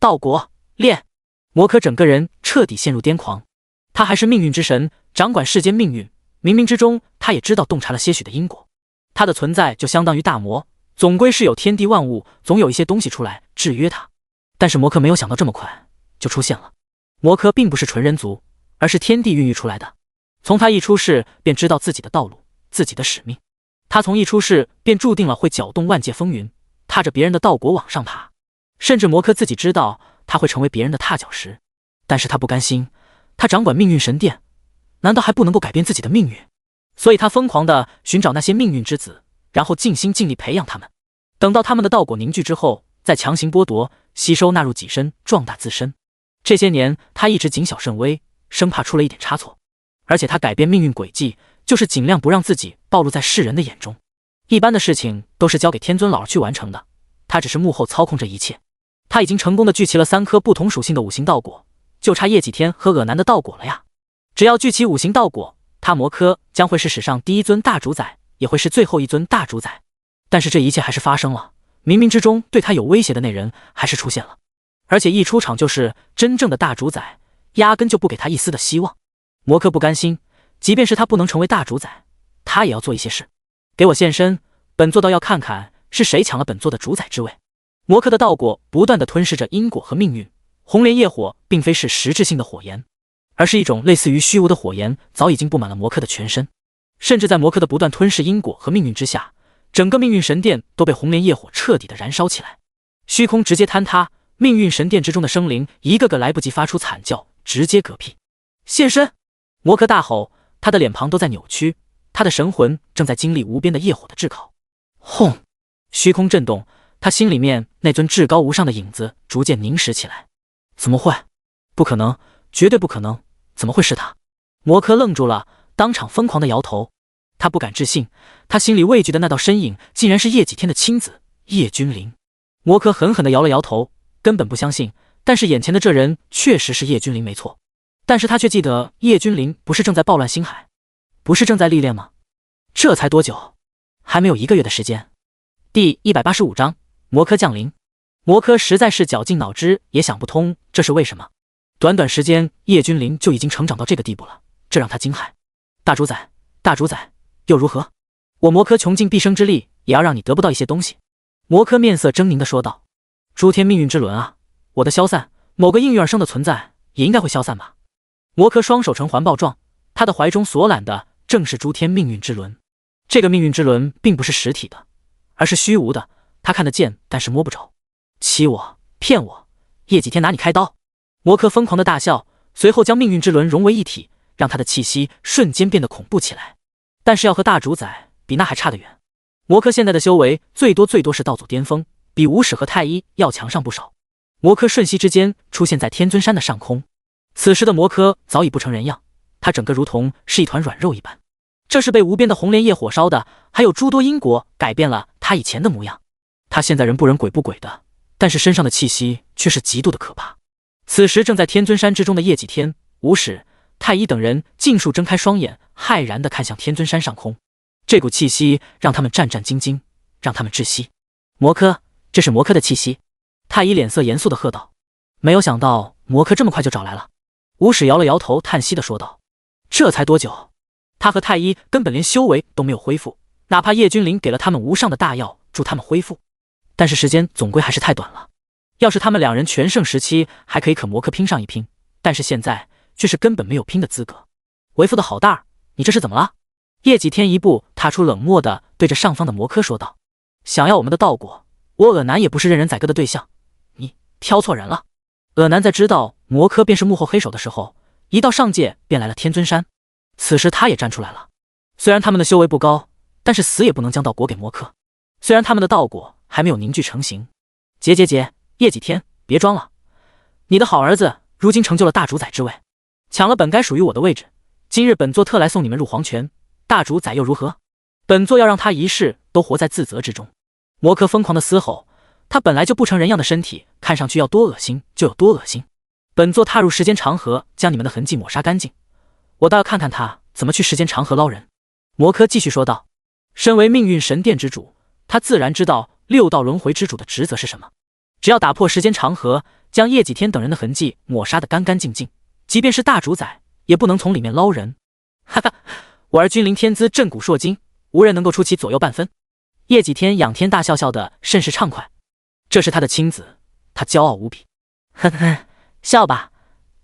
道果炼！魔科整个人彻底陷入癫狂。他还是命运之神，掌管世间命运，冥冥之中他也知道洞察了些许的因果。他的存在就相当于大魔，总归是有天地万物，总有一些东西出来制约他。但是魔科没有想到这么快就出现了。魔科并不是纯人族，而是天地孕育出来的。从他一出世便知道自己的道路，自己的使命。他从一出世便注定了会搅动万界风云，踏着别人的道果往上爬。甚至魔科自己知道他会成为别人的踏脚石，但是他不甘心。他掌管命运神殿，难道还不能够改变自己的命运？所以他疯狂地寻找那些命运之子，然后尽心尽力培养他们。等到他们的道果凝聚之后，再强行剥夺、吸收纳入己身，壮大自身。这些年他一直谨小慎微，生怕出了一点差错。而且他改变命运轨迹，就是尽量不让自己暴露在世人的眼中。一般的事情都是交给天尊老儿去完成的，他只是幕后操控这一切。他已经成功地聚齐了3颗不同属性的五行道果，就差叶几天和尔南的道果了呀！只要聚齐五行道果，他魔科将会是史上第一尊大主宰，也会是最后一尊大主宰。但是这一切还是发生了，冥冥之中对他有威胁的那人还是出现了，而且一出场就是真正的大主宰，压根就不给他一丝的希望。魔科不甘心，即便是他不能成为大主宰，他也要做一些事。给我现身，本座倒要看看是谁抢了本座的主宰之位。魔科的道果不断地吞噬着因果和命运，红莲业火并非是实质性的火焰，而是一种类似于虚无的火焰，早已经布满了魔科的全身。甚至在魔科的不断吞噬因果和命运之下，整个命运神殿都被红莲业火彻底的燃烧起来，虚空直接坍塌，命运神殿之中的生灵一个个来不及发出惨叫，直接嗝屁。现身！魔科大吼，他的脸庞都在扭曲，他的神魂正在经历无边的业火的炙烤。轰！虚空震动，他心里面那尊至高无上的影子逐渐凝实起来。怎么会？不可能，绝对不可能！怎么会是他？魔科愣住了，当场疯狂的摇头。他不敢置信，他心里畏惧的那道身影竟然是叶几天的亲子叶君临。魔科狠狠地摇了摇头，根本不相信，但是眼前的这人确实是叶君临没错。但是他却记得叶君临不是正在暴乱星海，不是正在历练吗？这才多久？还没有1个月的时间。第185章魔科降临。魔科实在是绞尽脑汁也想不通这是为什么。短短时间，叶君临就已经成长到这个地步了，这让他惊骇。大主宰，大主宰，又如何？我魔科穷尽毕生之力，也要让你得不到一些东西。魔科面色狰狞地说道。诸天命运之轮啊，我的消散，某个应运而生的存在也应该会消散吧。魔科双手呈环抱状，他的怀中所揽的正是诸天命运之轮。这个命运之轮并不是实体的，而是虚无的，他看得见，但是摸不着。欺我，骗我，叶几天拿你开刀！魔科疯狂的大笑，随后将命运之轮融为一体，让他的气息瞬间变得恐怖起来。但是要和大主宰比，那还差得远。魔科现在的修为最多是道祖巅峰，比无始和太一要强上不少。魔科瞬息之间出现在天尊山的上空，此时的魔科早已不成人样，他整个如同是一团软肉一般。这是被无边的红莲业火烧的，还有诸多因果改变了他以前的模样。他现在人不人鬼不鬼的，但是身上的气息却是极度的可怕。此时正在天尊山之中的叶几天、无始、太一等人尽数睁开双眼，骇然地看向天尊山上空。这股气息让他们战战兢兢，让他们窒息。魔科，这是魔科的气息。太一脸色严肃地喝道。没有想到魔科这么快就找来了。无始摇了摇头，叹息地说道。这才多久？他和太一根本连修为都没有恢复，哪怕叶君临给了他们无上的大药助他们恢复，但是时间总归还是太短了。要是他们两人全盛时期还可以和魔科拼上一拼，但是现在却是根本没有拼的资格。为父的好蛋儿，你这是怎么了？叶几天一步踏出，冷漠地对着上方的魔科说道。想要我们的道果，我尔南也不是任人宰割的对象，你挑错人了。尔南在知道魔科便是幕后黑手的时候，一到上界便来了天尊山。此时他也站出来了，虽然他们的修为不高，但是死也不能将道果给魔科。虽然他们的道果还没有凝聚成型。结，叶几天，别装了，你的好儿子如今成就了大主宰之位，抢了本该属于我的位置，今日本座特来送你们入黄泉，大主宰又如何？本座要让他一世都活在自责之中。魔科疯狂的嘶吼，他本来就不成人样的身体，看上去要多恶心就有多恶心。本座踏入时间长河，将你们的痕迹抹杀干净，我倒要看看他怎么去时间长河捞人。魔科继续说道。身为命运神殿之主，他自然知道六道轮回之主的职责是什么。只要打破时间长河，将叶几天等人的痕迹抹杀得干干净净，即便是大主宰也不能从里面捞人。哈哈，我儿君临天资震古烁今，无人能够出其左右半分。叶几天仰天大笑，笑得甚是畅快。这是他的亲子，他骄傲无比。呵呵，笑吧，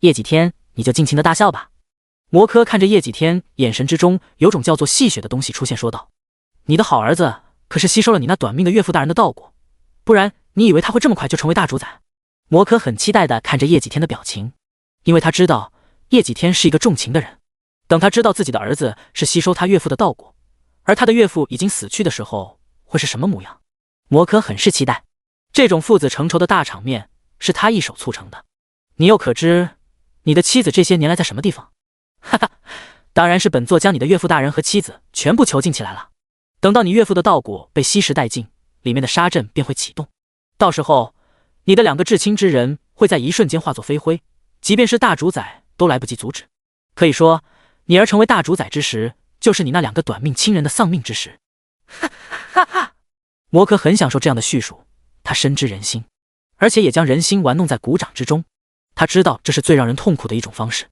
叶几天，你就尽情的大笑吧。魔科看着叶几天，眼神之中有种叫做戏谑的东西出现，说道。你的好儿子可是吸收了你那短命的岳父大人的道果，不然你以为他会这么快就成为大主宰？魔科很期待地看着叶几天的表情，因为他知道叶几天是一个重情的人。等他知道自己的儿子是吸收他岳父的道果，而他的岳父已经死去的时候，会是什么模样？魔科很是期待。这种父子成仇的大场面是他一手促成的。你又可知你的妻子这些年来在什么地方？哈哈，当然是本座将你的岳父大人和妻子全部囚禁起来了。等到你岳父的道果被吸食殆尽，里面的杀阵便会启动，到时候你的2个至亲之人会在一瞬间化作飞灰，即便是大主宰都来不及阻止。可以说你儿成为大主宰之时，就是你那2个短命亲人的丧命之时。哈哈哈！魔科很享受这样的叙述，他深知人心，而且也将人心玩弄在股掌之中。他知道这是最让人痛苦的一种方式。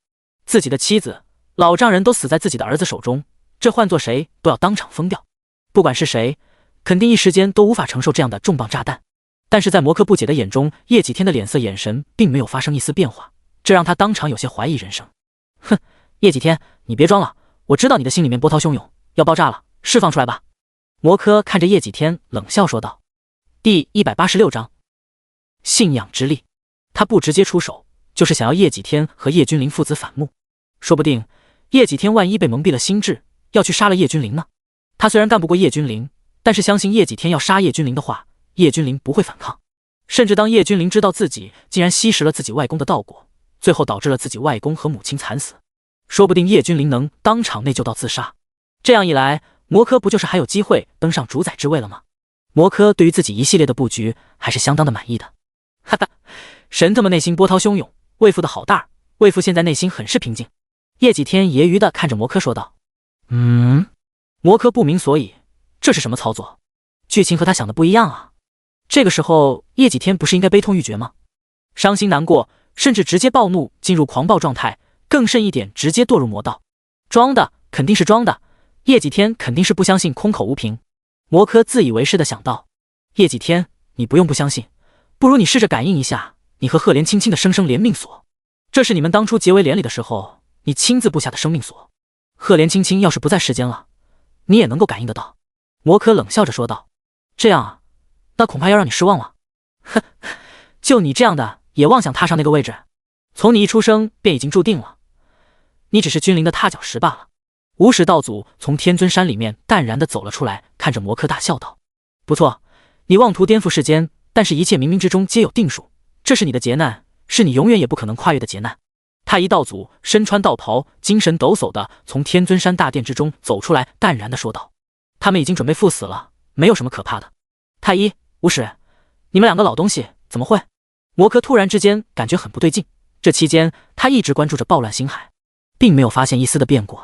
自己的妻子、老丈人都死在自己的儿子手中，这换做谁都要当场疯掉。不管是谁，肯定一时间都无法承受这样的重磅炸弹。但是在摩柯不解的眼中，叶几天的脸色眼神并没有发生一丝变化，这让他当场有些怀疑人生。哼，叶几天，你别装了，我知道你的心里面波涛汹涌，要爆炸了，释放出来吧。摩柯看着叶几天冷笑说道。第186章，信仰之力。他不直接出手，就是想要叶几天和叶君临父子反目。说不定叶几天万一被蒙蔽了心智，要去杀了叶君临呢。他虽然干不过叶君临，但是相信叶几天要杀叶君临的话，叶君临不会反抗。甚至当叶君临知道自己竟然吸食了自己外公的道果，最后导致了自己外公和母亲惨死，说不定叶君临能当场内疚到自杀。这样一来，摩柯不就是还有机会登上主宰之位了吗？摩柯对于自己一系列的布局还是相当的满意的。哈哈，神他妈内心波涛汹涌，魏父的好大儿，魏父现在内心很是平静。叶几天揶揄的看着摩柯说道。摩柯不明所以，这是什么操作？剧情和他想的不一样啊。这个时候叶几天不是应该悲痛欲绝吗？伤心难过，甚至直接暴怒进入狂暴状态，更甚一点直接堕入魔道。装的肯定是装的，叶几天肯定是不相信空口无凭。摩柯自以为是的想到。叶几天，你不用不相信，不如你试着感应一下你和赫连青青的生生连命锁，这是你们当初结为连理的时候你亲自布下的生命锁。赫连青青要是不在世间了，你也能够感应得到。摩柯冷笑着说道。这样啊，那恐怕要让你失望了。哼，就你这样的也妄想踏上那个位置，从你一出生便已经注定了，你只是君临的踏脚石罢了。无始道祖从天尊山里面淡然地走了出来，看着摩柯大笑道。不错，你妄图颠覆世间，但是一切冥冥之中皆有定数，这是你的劫难，是你永远也不可能跨越的劫难。太一道祖身穿道袍，精神抖擞的从天尊山大殿之中走出来，淡然地说道。他们已经准备赴死了，没有什么可怕的。太一、无始，你们两个老东西怎么会？摩柯突然之间感觉很不对劲，这期间他一直关注着暴乱星海，并没有发现一丝的变故。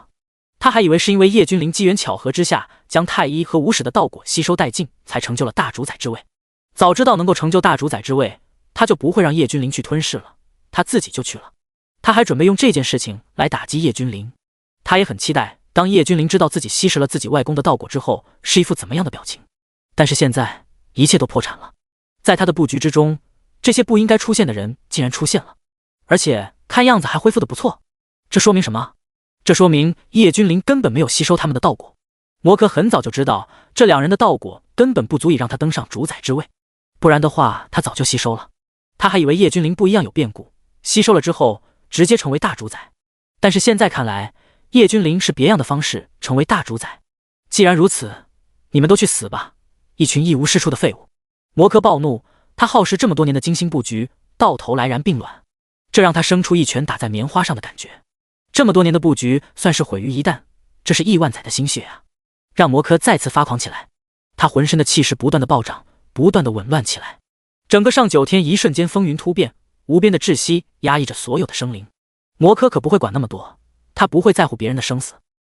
他还以为是因为叶君临机缘巧合之下将太一和无始的道果吸收殆尽，才成就了大主宰之位。早知道能够成就大主宰之位，他就不会让叶君临去吞噬了，他自己就去了。他还准备用这件事情来打击叶君临。他也很期待当叶君临知道自己吸食了自己外公的道果之后是一副怎么样的表情。但是现在一切都破产了，在他的布局之中，这些不应该出现的人竟然出现了，而且看样子还恢复得不错。这说明什么？这说明叶君临根本没有吸收他们的道果。摩柯很早就知道这两人的道果根本不足以让他登上主宰之位，不然的话他早就吸收了。他还以为叶君临不一样有变故，吸收了之后直接成为大主宰，但是现在看来叶君临是别样的方式成为大主宰。既然如此，你们都去死吧，一群一无是处的废物。摩柯暴怒，他耗时这么多年的精心布局到头来然并卵，这让他生出一拳打在棉花上的感觉。这么多年的布局算是毁于一旦，这是亿万载的心血啊，让摩柯再次发狂起来。他浑身的气势不断的暴涨，不断的紊乱起来。整个上九天一瞬间风云突变，无边的窒息压抑着所有的生灵。摩柯可不会管那么多，他不会在乎别人的生死，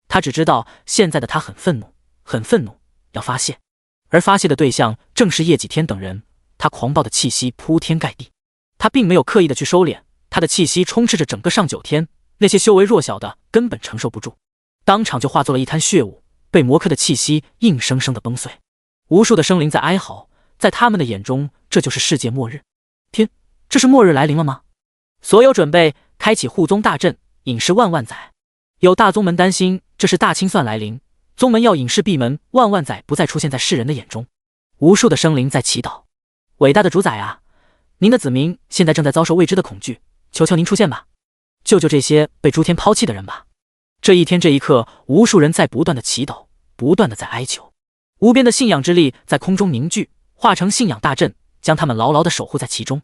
他只知道现在的他很愤怒，很愤怒，要发泄。而发泄的对象正是叶几天等人，他狂暴的气息铺天盖地。他并没有刻意的去收敛，他的气息充斥着整个上九天，那些修为弱小的根本承受不住，当场就化作了一滩血雾，被摩柯的气息硬生生的崩碎。无数的生灵在哀嚎，在他们的眼中，这就是世界末日。天，这是末日来临了吗？所有准备，开启护宗大阵，隐世万万载。有大宗门担心这是大清算来临，宗门要隐世闭门，万万载不再出现在世人的眼中。无数的生灵在祈祷，伟大的主宰啊，您的子民现在正在遭受未知的恐惧，求求您出现吧，救救这些被诸天抛弃的人吧。这一天这一刻，无数人在不断的祈祷，不断的在哀求。无边的信仰之力在空中凝聚，化成信仰大阵，将他们牢牢的守护在其中。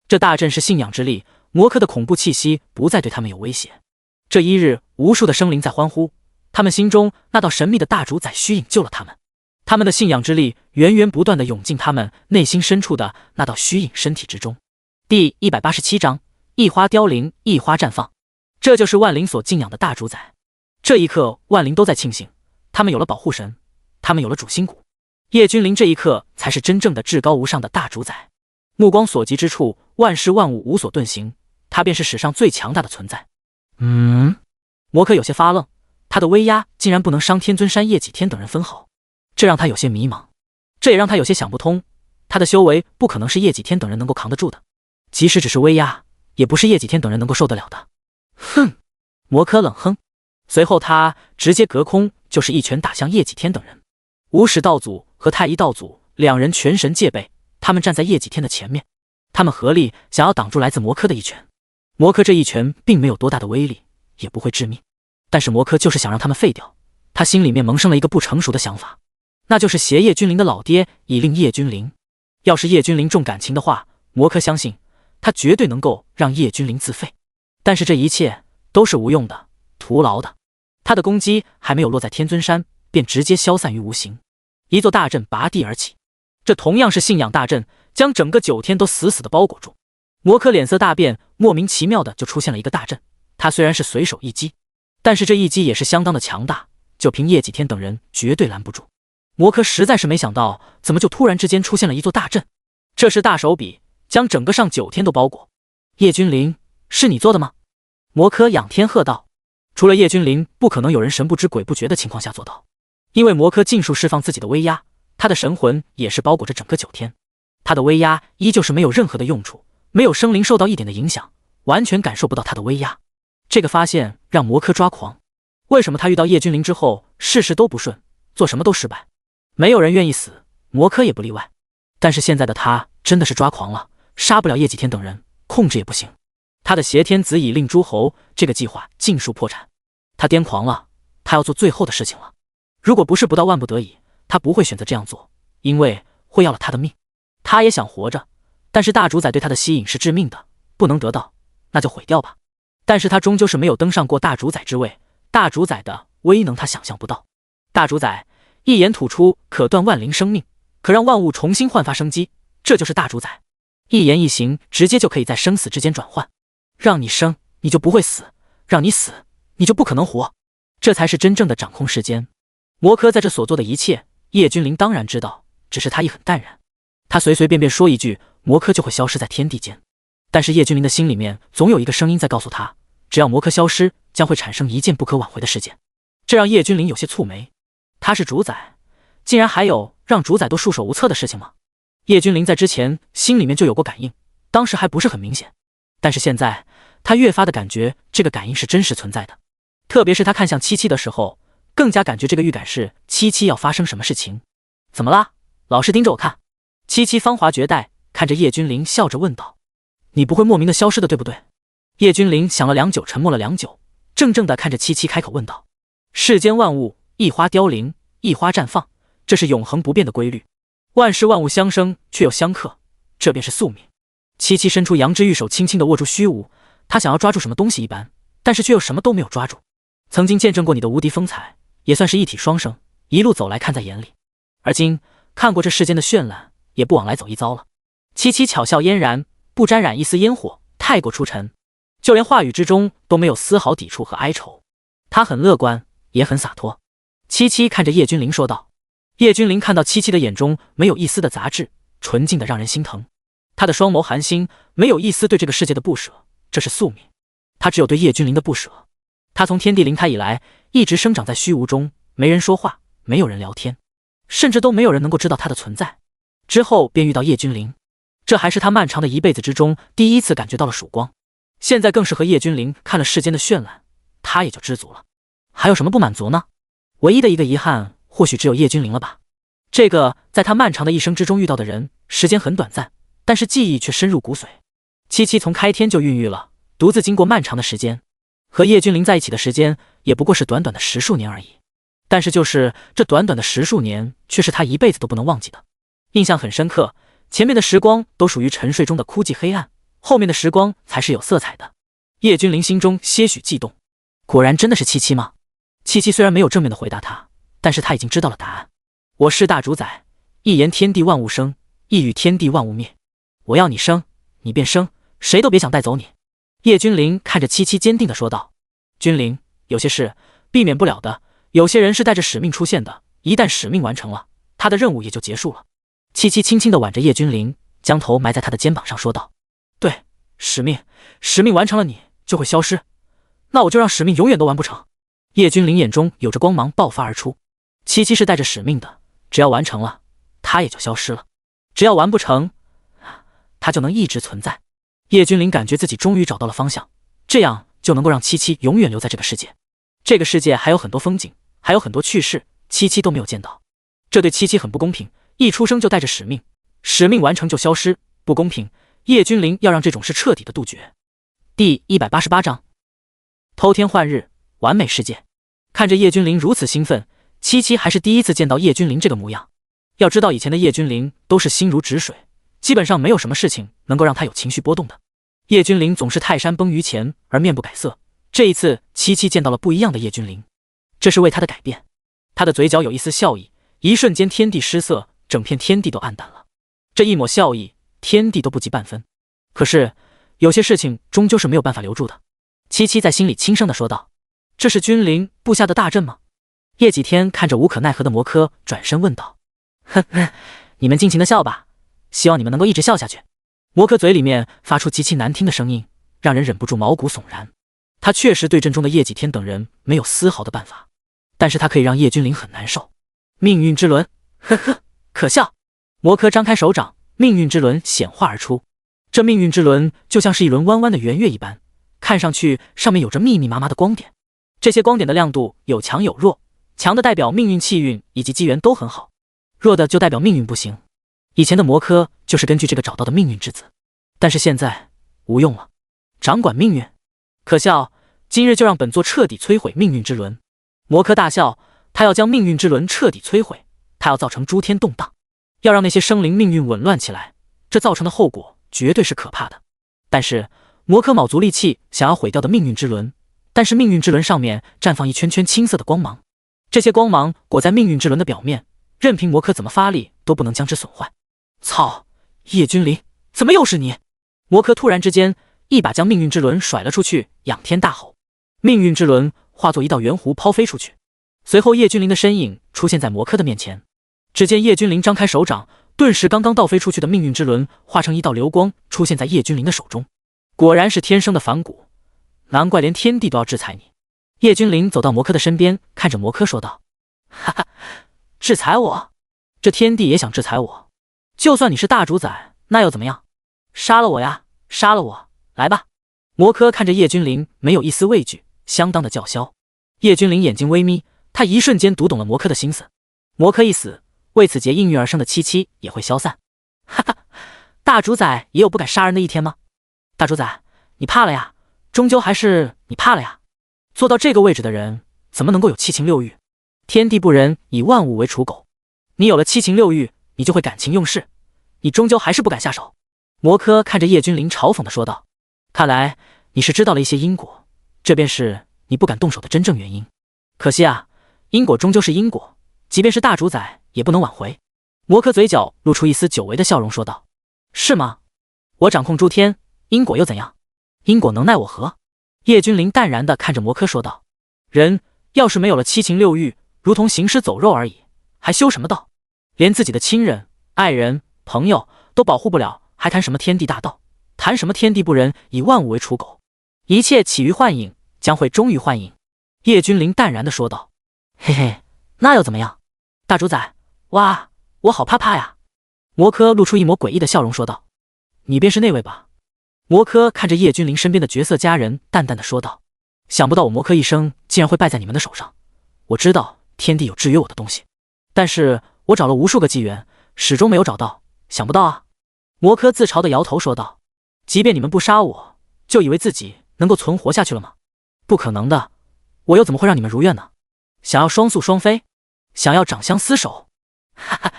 这大阵是信仰之力，摩柯的恐怖气息不再对他们有威胁。这一日，无数的生灵在欢呼，他们心中那道神秘的大主宰虚影救了他们。他们的信仰之力源源不断的涌进他们内心深处的那道虚影身体之中。第187章，一花凋零，一花绽放。这就是万灵所敬仰的大主宰。这一刻，万灵都在庆幸，他们有了保护神，他们有了主心骨。叶君临这一刻才是真正的至高无上的大主宰。目光所及之处，万事万物无所遁形，他便是史上最强大的存在。摩柯有些发愣，他的威压竟然不能伤天尊山叶几天等人分毫，这让他有些迷茫。这也让他有些想不通，他的修为不可能是叶几天等人能够扛得住的，即使只是威压，也不是叶几天等人能够受得了的。哼！魔科冷哼，随后他直接隔空就是一拳打向叶几天等人。无始道祖和太一道祖两人全神戒备，他们站在叶几天的前面，他们合力想要挡住来自魔科的一拳。魔科这一拳并没有多大的威力，也不会致命，但是魔科就是想让他们废掉。他心里面萌生了一个不成熟的想法，那就是挟叶君临的老爹以令叶君临。要是叶君临重感情的话，魔科相信他绝对能够让叶君临自废。但是这一切都是无用的，徒劳的。他的攻击还没有落在天尊山，便直接消散于无形。一座大阵拔地而起，这同样是信仰大阵，将整个9天都死死的包裹住。魔科脸色大变，莫名其妙的就出现了一个大阵。他虽然是随手一击，但是这一击也是相当的强大，就凭叶几天等人绝对拦不住。魔科实在是没想到，怎么就突然之间出现了一座大阵？这是大手笔，将整个上9天都包裹。叶君临，是你做的吗？魔科仰天喝道。除了叶君临，不可能有人神不知鬼不觉的情况下做到，因为魔科尽数释放自己的威压，他的神魂也是包裹着整个9天，他的威压依旧是没有任何的用处，没有生灵受到一点的影响，完全感受不到他的威压。这个发现让魔科抓狂。为什么他遇到叶君临之后，事事都不顺，做什么都失败？没有人愿意死，魔科也不例外。但是现在的他真的是抓狂了，杀不了叶几天等人，控制也不行。他的挟天子以令诸侯这个计划尽数破产，他癫狂了，他要做最后的事情了。如果不是不到万不得已，他不会选择这样做，因为会要了他的命。他也想活着，但是大主宰对他的吸引是致命的，不能得到，那就毁掉吧。但是他终究是没有登上过大主宰之位，大主宰的威能他想象不到。大主宰一言吐出可断万灵生命，可让万物重新焕发生机，这就是大主宰。一言一行直接就可以在生死之间转换，让你生你就不会死，让你死你就不可能活，这才是真正的掌控世间。魔科在这所做的一切，叶君临当然知道，只是他亦很淡然。他随随便便说一句，魔科就会消失在天地间。但是叶君临的心里面总有一个声音在告诉他，只要魔科消失，将会产生一件不可挽回的事件。这让叶君临有些蹙眉，他是主宰，竟然还有让主宰都束手无策的事情吗？叶君临在之前心里面就有过感应，当时还不是很明显，但是现在他越发的感觉这个感应是真实存在的。特别是他看向七七的时候，更加感觉这个预感是七七要发生什么事情。怎么啦？老是盯着我看。七七芳华绝代，看着叶君临笑着问道，你不会莫名的消失的对不对？叶君临想了良久，沉默了良久，怔怔的看着七七开口问道，世间万物一花凋零，一花绽放，这是永恒不变的规律，万事万物相生却又相克，这便是宿命。七七伸出阳之玉手，轻轻地握住虚无，他想要抓住什么东西一般，但是却又什么都没有抓住。曾经见证过你的无敌风采，也算是一体双生，一路走来看在眼里，而今看过这世间的绚烂，也不往来走一遭了。七七巧笑嫣然，不沾染一丝烟火，太过出尘，就连话语之中都没有丝毫抵触和哀愁。他很乐观，也很洒脱。七七看着叶君临说道。叶君临看到七七的眼中没有一丝的杂质，纯净的让人心疼。他的双眸含星，没有一丝对这个世界的不舍，这是宿命。他只有对叶君临的不舍。他从天地灵胎以来，一直生长在虚无中，没人说话，没有人聊天，甚至都没有人能够知道他的存在。之后便遇到叶君临，这还是他漫长的一辈子之中第一次感觉到了曙光。现在更是和叶君临看了世间的绚烂，他也就知足了。还有什么不满足呢？唯一的一个遗憾，或许只有叶君临了吧。这个在他漫长的一生之中遇到的人，时间很短暂，但是记忆却深入骨髓。七七从开天就孕育了，独自经过漫长的时间，和叶君临在一起的时间也不过是短短的10数年而已。但是就是这短短的10数年，却是他一辈子都不能忘记的，印象很深刻。前面的时光都属于沉睡中的枯寂黑暗，后面的时光才是有色彩的。叶君临心中些许悸动，果然真的是七七吗？七七虽然没有正面的回答他，但是他已经知道了答案。我是大主宰，一言天地万物生，一语天地万物灭。我要你生，你便生，谁都别想带走你。叶君临看着七七坚定地说道。君临，有些事避免不了的，有些人是带着使命出现的，一旦使命完成了，他的任务也就结束了。七七轻轻地挽着叶君临，将头埋在他的肩膀上说道，对，使命完成了，你就会消失，那我就让使命永远都完不成。叶君临眼中有着光芒爆发而出，七七是带着使命的，只要完成了，他他也就消失了。只要完不成，他就能一直存在。叶君临感觉自己终于找到了方向，这样就能够让七七永远留在这个世界。这个世界还有很多风景，还有很多趣事，七七都没有见到。这对七七很不公平，一出生就带着使命，使命完成就消失，不公平。叶君临要让这种事彻底的杜绝。第188章，偷天换日，完美世界。看着叶君临如此兴奋，七七还是第一次见到叶君临这个模样。要知道以前的叶君临都是心如止水，基本上没有什么事情能够让他有情绪波动的。叶君临总是泰山崩于前而面不改色，这一次七七见到了不一样的叶君临，这是为他的改变。他的嘴角有一丝笑意，一瞬间天地失色，整片天地都暗淡了。这一抹笑意，天地都不及半分。可是有些事情终究是没有办法留住的。七七在心里轻声地说道：“这是君临布下的大阵吗？”叶几天看着无可奈何的魔科，转身问道：“哼，你们尽情的笑吧，希望你们能够一直笑下去。”魔科嘴里面发出极其难听的声音，让人忍不住毛骨悚然。他确实对阵中的叶几天等人没有丝毫的办法，但是他可以让叶君临很难受。命运之轮，呵呵，可笑。魔科张开手掌，命运之轮显化而出。这命运之轮就像是一轮弯弯的圆月一般，看上去上面有着密密麻麻的光点。这些光点的亮度有强有弱，强的代表命运、气运以及机缘都很好，弱的就代表命运不行。以前的魔科就是根据这个找到的命运之子，但是现在无用了。掌管命运，可笑！今日就让本座彻底摧毁命运之轮。魔科大笑，他要将命运之轮彻底摧毁，他要造成诸天动荡，要让那些生灵命运紊乱起来，这造成的后果绝对是可怕的。但是魔科卯足力气想要毁掉的命运之轮，但是命运之轮上面绽放一圈圈青色的光芒，这些光芒裹在命运之轮的表面，任凭魔科怎么发力都不能将之损坏。操！叶君临，怎么又是你？魔科突然之间一把将命运之轮甩了出去，仰天大吼。命运之轮化作一道圆弧抛飞出去，随后叶君临的身影出现在魔科的面前。只见叶君临张开手掌，顿时刚刚倒飞出去的命运之轮化成一道流光出现在叶君临的手中。果然是天生的反骨，难怪连天地都要制裁你。叶君临走到魔科的身边，看着魔科说道：“哈哈，制裁我？这天地也想制裁我？就算你是大主宰，那又怎么样？杀了我呀，杀了我，来吧！”魔科看着叶君临没有一丝畏惧，相当的叫嚣。叶君临眼睛微眯，他一瞬间读懂了魔科的心思。魔科一死，为此劫应运而生的七七也会消散。哈哈，大主宰也有不敢杀人的一天吗？大主宰，你怕了呀？终究还是你怕了呀？做到这个位置的人，怎么能够有七情六欲？天地不仁，以万物为刍狗。你有了七情六欲，你就会感情用事，你终究还是不敢下手。魔科看着叶君临嘲讽地说道：“看来你是知道了一些因果，这便是你不敢动手的真正原因。可惜啊，因果终究是因果，即便是大主宰也不能挽回。”魔科嘴角露出一丝久违的笑容说道：“是吗？我掌控诸天，因果又怎样？因果能奈我何？”叶君临淡然地看着魔科说道：“人要是没有了七情六欲，如同行尸走肉而已，还修什么道？连自己的亲人、爱人、朋友都保护不了，还谈什么天地大道？谈什么天地不仁，以万物为刍狗？一切起于幻影，将会终于幻影。”叶君临淡然地说道：“嘿嘿，那又怎么样？大主宰，哇，我好怕怕呀！”魔科露出一抹诡异的笑容说道：“你便是那位吧？”魔科看着叶君临身边的绝色佳人，淡淡的说道：“想不到我魔科一生竟然会败在你们的手上。我知道天地有制约我的东西，但是我找了无数个机缘，始终没有找到。想不到啊！”魔科自嘲的摇头说道：“即便你们不杀我，就以为自己能够存活下去了吗？不可能的，我又怎么会让你们如愿呢？想要双宿双飞，想要长相厮守，哈哈，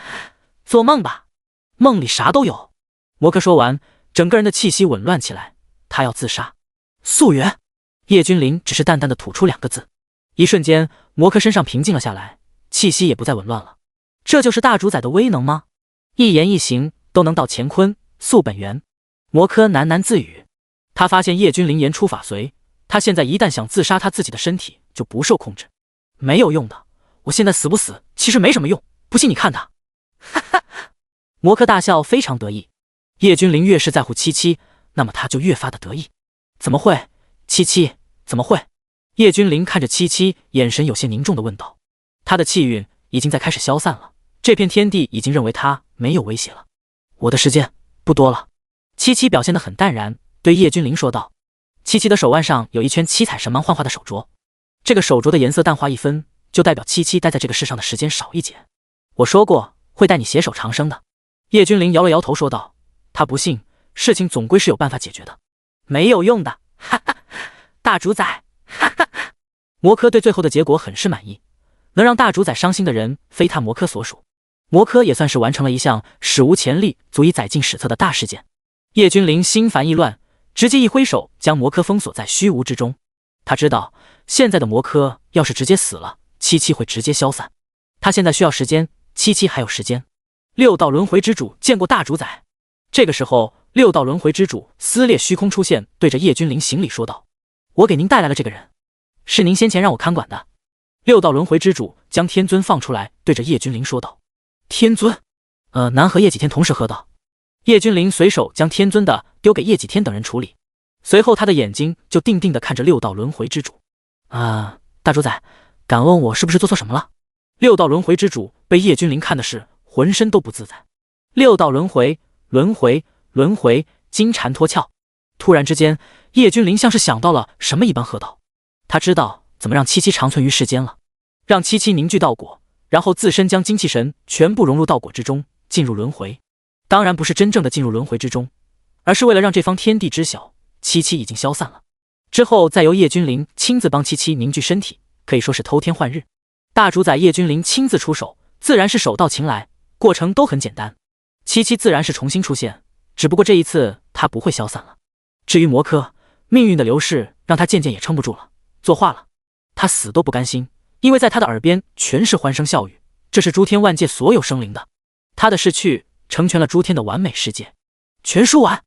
做梦吧！梦里啥都有。”魔科说完，整个人的气息紊乱起来，他要自杀。溯源。叶君临只是淡淡的吐出2个字，一瞬间，魔科身上平静了下来，气息也不再紊乱了。这就是大主宰的威能吗？一言一行都能到乾坤溯本源。魔科喃喃自语，他发现叶君临言出法随，他现在一旦想自杀，他自己的身体就不受控制。没有用的，我现在死不死其实没什么用，不信你看他。哈哈，魔科大笑，非常得意。叶君临越是在乎七七，那么他就越发的得意。怎么会？七七怎么会？叶君临看着七七，眼神有些凝重的问道。他的气运已经在开始消散了，这片天地已经认为他没有威胁了。我的时间不多了。七七表现得很淡然，对叶君临说道。七七的手腕上有一圈七彩神芒幻化的手镯，这个手镯的颜色淡化一分，就代表七七待在这个世上的时间少一截。我说过会带你携手长生的。叶君临摇了摇头说道。他不信，事情总归是有办法解决的。没有用的，哈哈，大主宰，哈哈。魔科对最后的结果很是满意，能让大主宰伤心的人非他魔科所属。魔科也算是完成了一项史无前例、足以载进史册的大事件。叶君临心烦意乱，直接一挥手将魔科封锁在虚无之中。他知道现在的魔科要是直接死了，七七会直接消散。他现在需要时间，七七还有时间。六道轮回之主见过大主宰。这个时候，六道轮回之主撕裂虚空出现，对着叶君临行礼说道：“我给您带来了这个人，是您先前让我看管的。”六道轮回之主将天尊放出来，对着叶君临说道：“天尊，南和叶几天同时喝道。”叶君临随手将天尊的丢给叶几天等人处理，随后他的眼睛就定定地看着六道轮回之主。大主宰，敢问我是不是做错什么了？六道轮回之主被叶君临看的是浑身都不自在。六道轮回，轮回，轮回，金蝉脱壳。突然之间，叶君临像是想到了什么一般喝道：“他知道怎么让七七长存于世间了，让七七凝聚道果，然后自身将精气神全部融入道果之中，进入轮回。当然不是真正的进入轮回之中，而是为了让这方天地知晓七七已经消散了，之后再由叶君临亲自帮七七凝聚身体，可以说是偷天换日。大主宰叶君临亲自出手，自然是手到擒来，过程都很简单。七七自然是重新出现，只不过这一次他不会消散了。至于魔科，命运的流逝让他渐渐也撑不住了，作画了。他死都不甘心，因为在他的耳边全是欢声笑语，这是诸天万界所有生灵的。他的逝去成全了诸天的完美世界。全书完。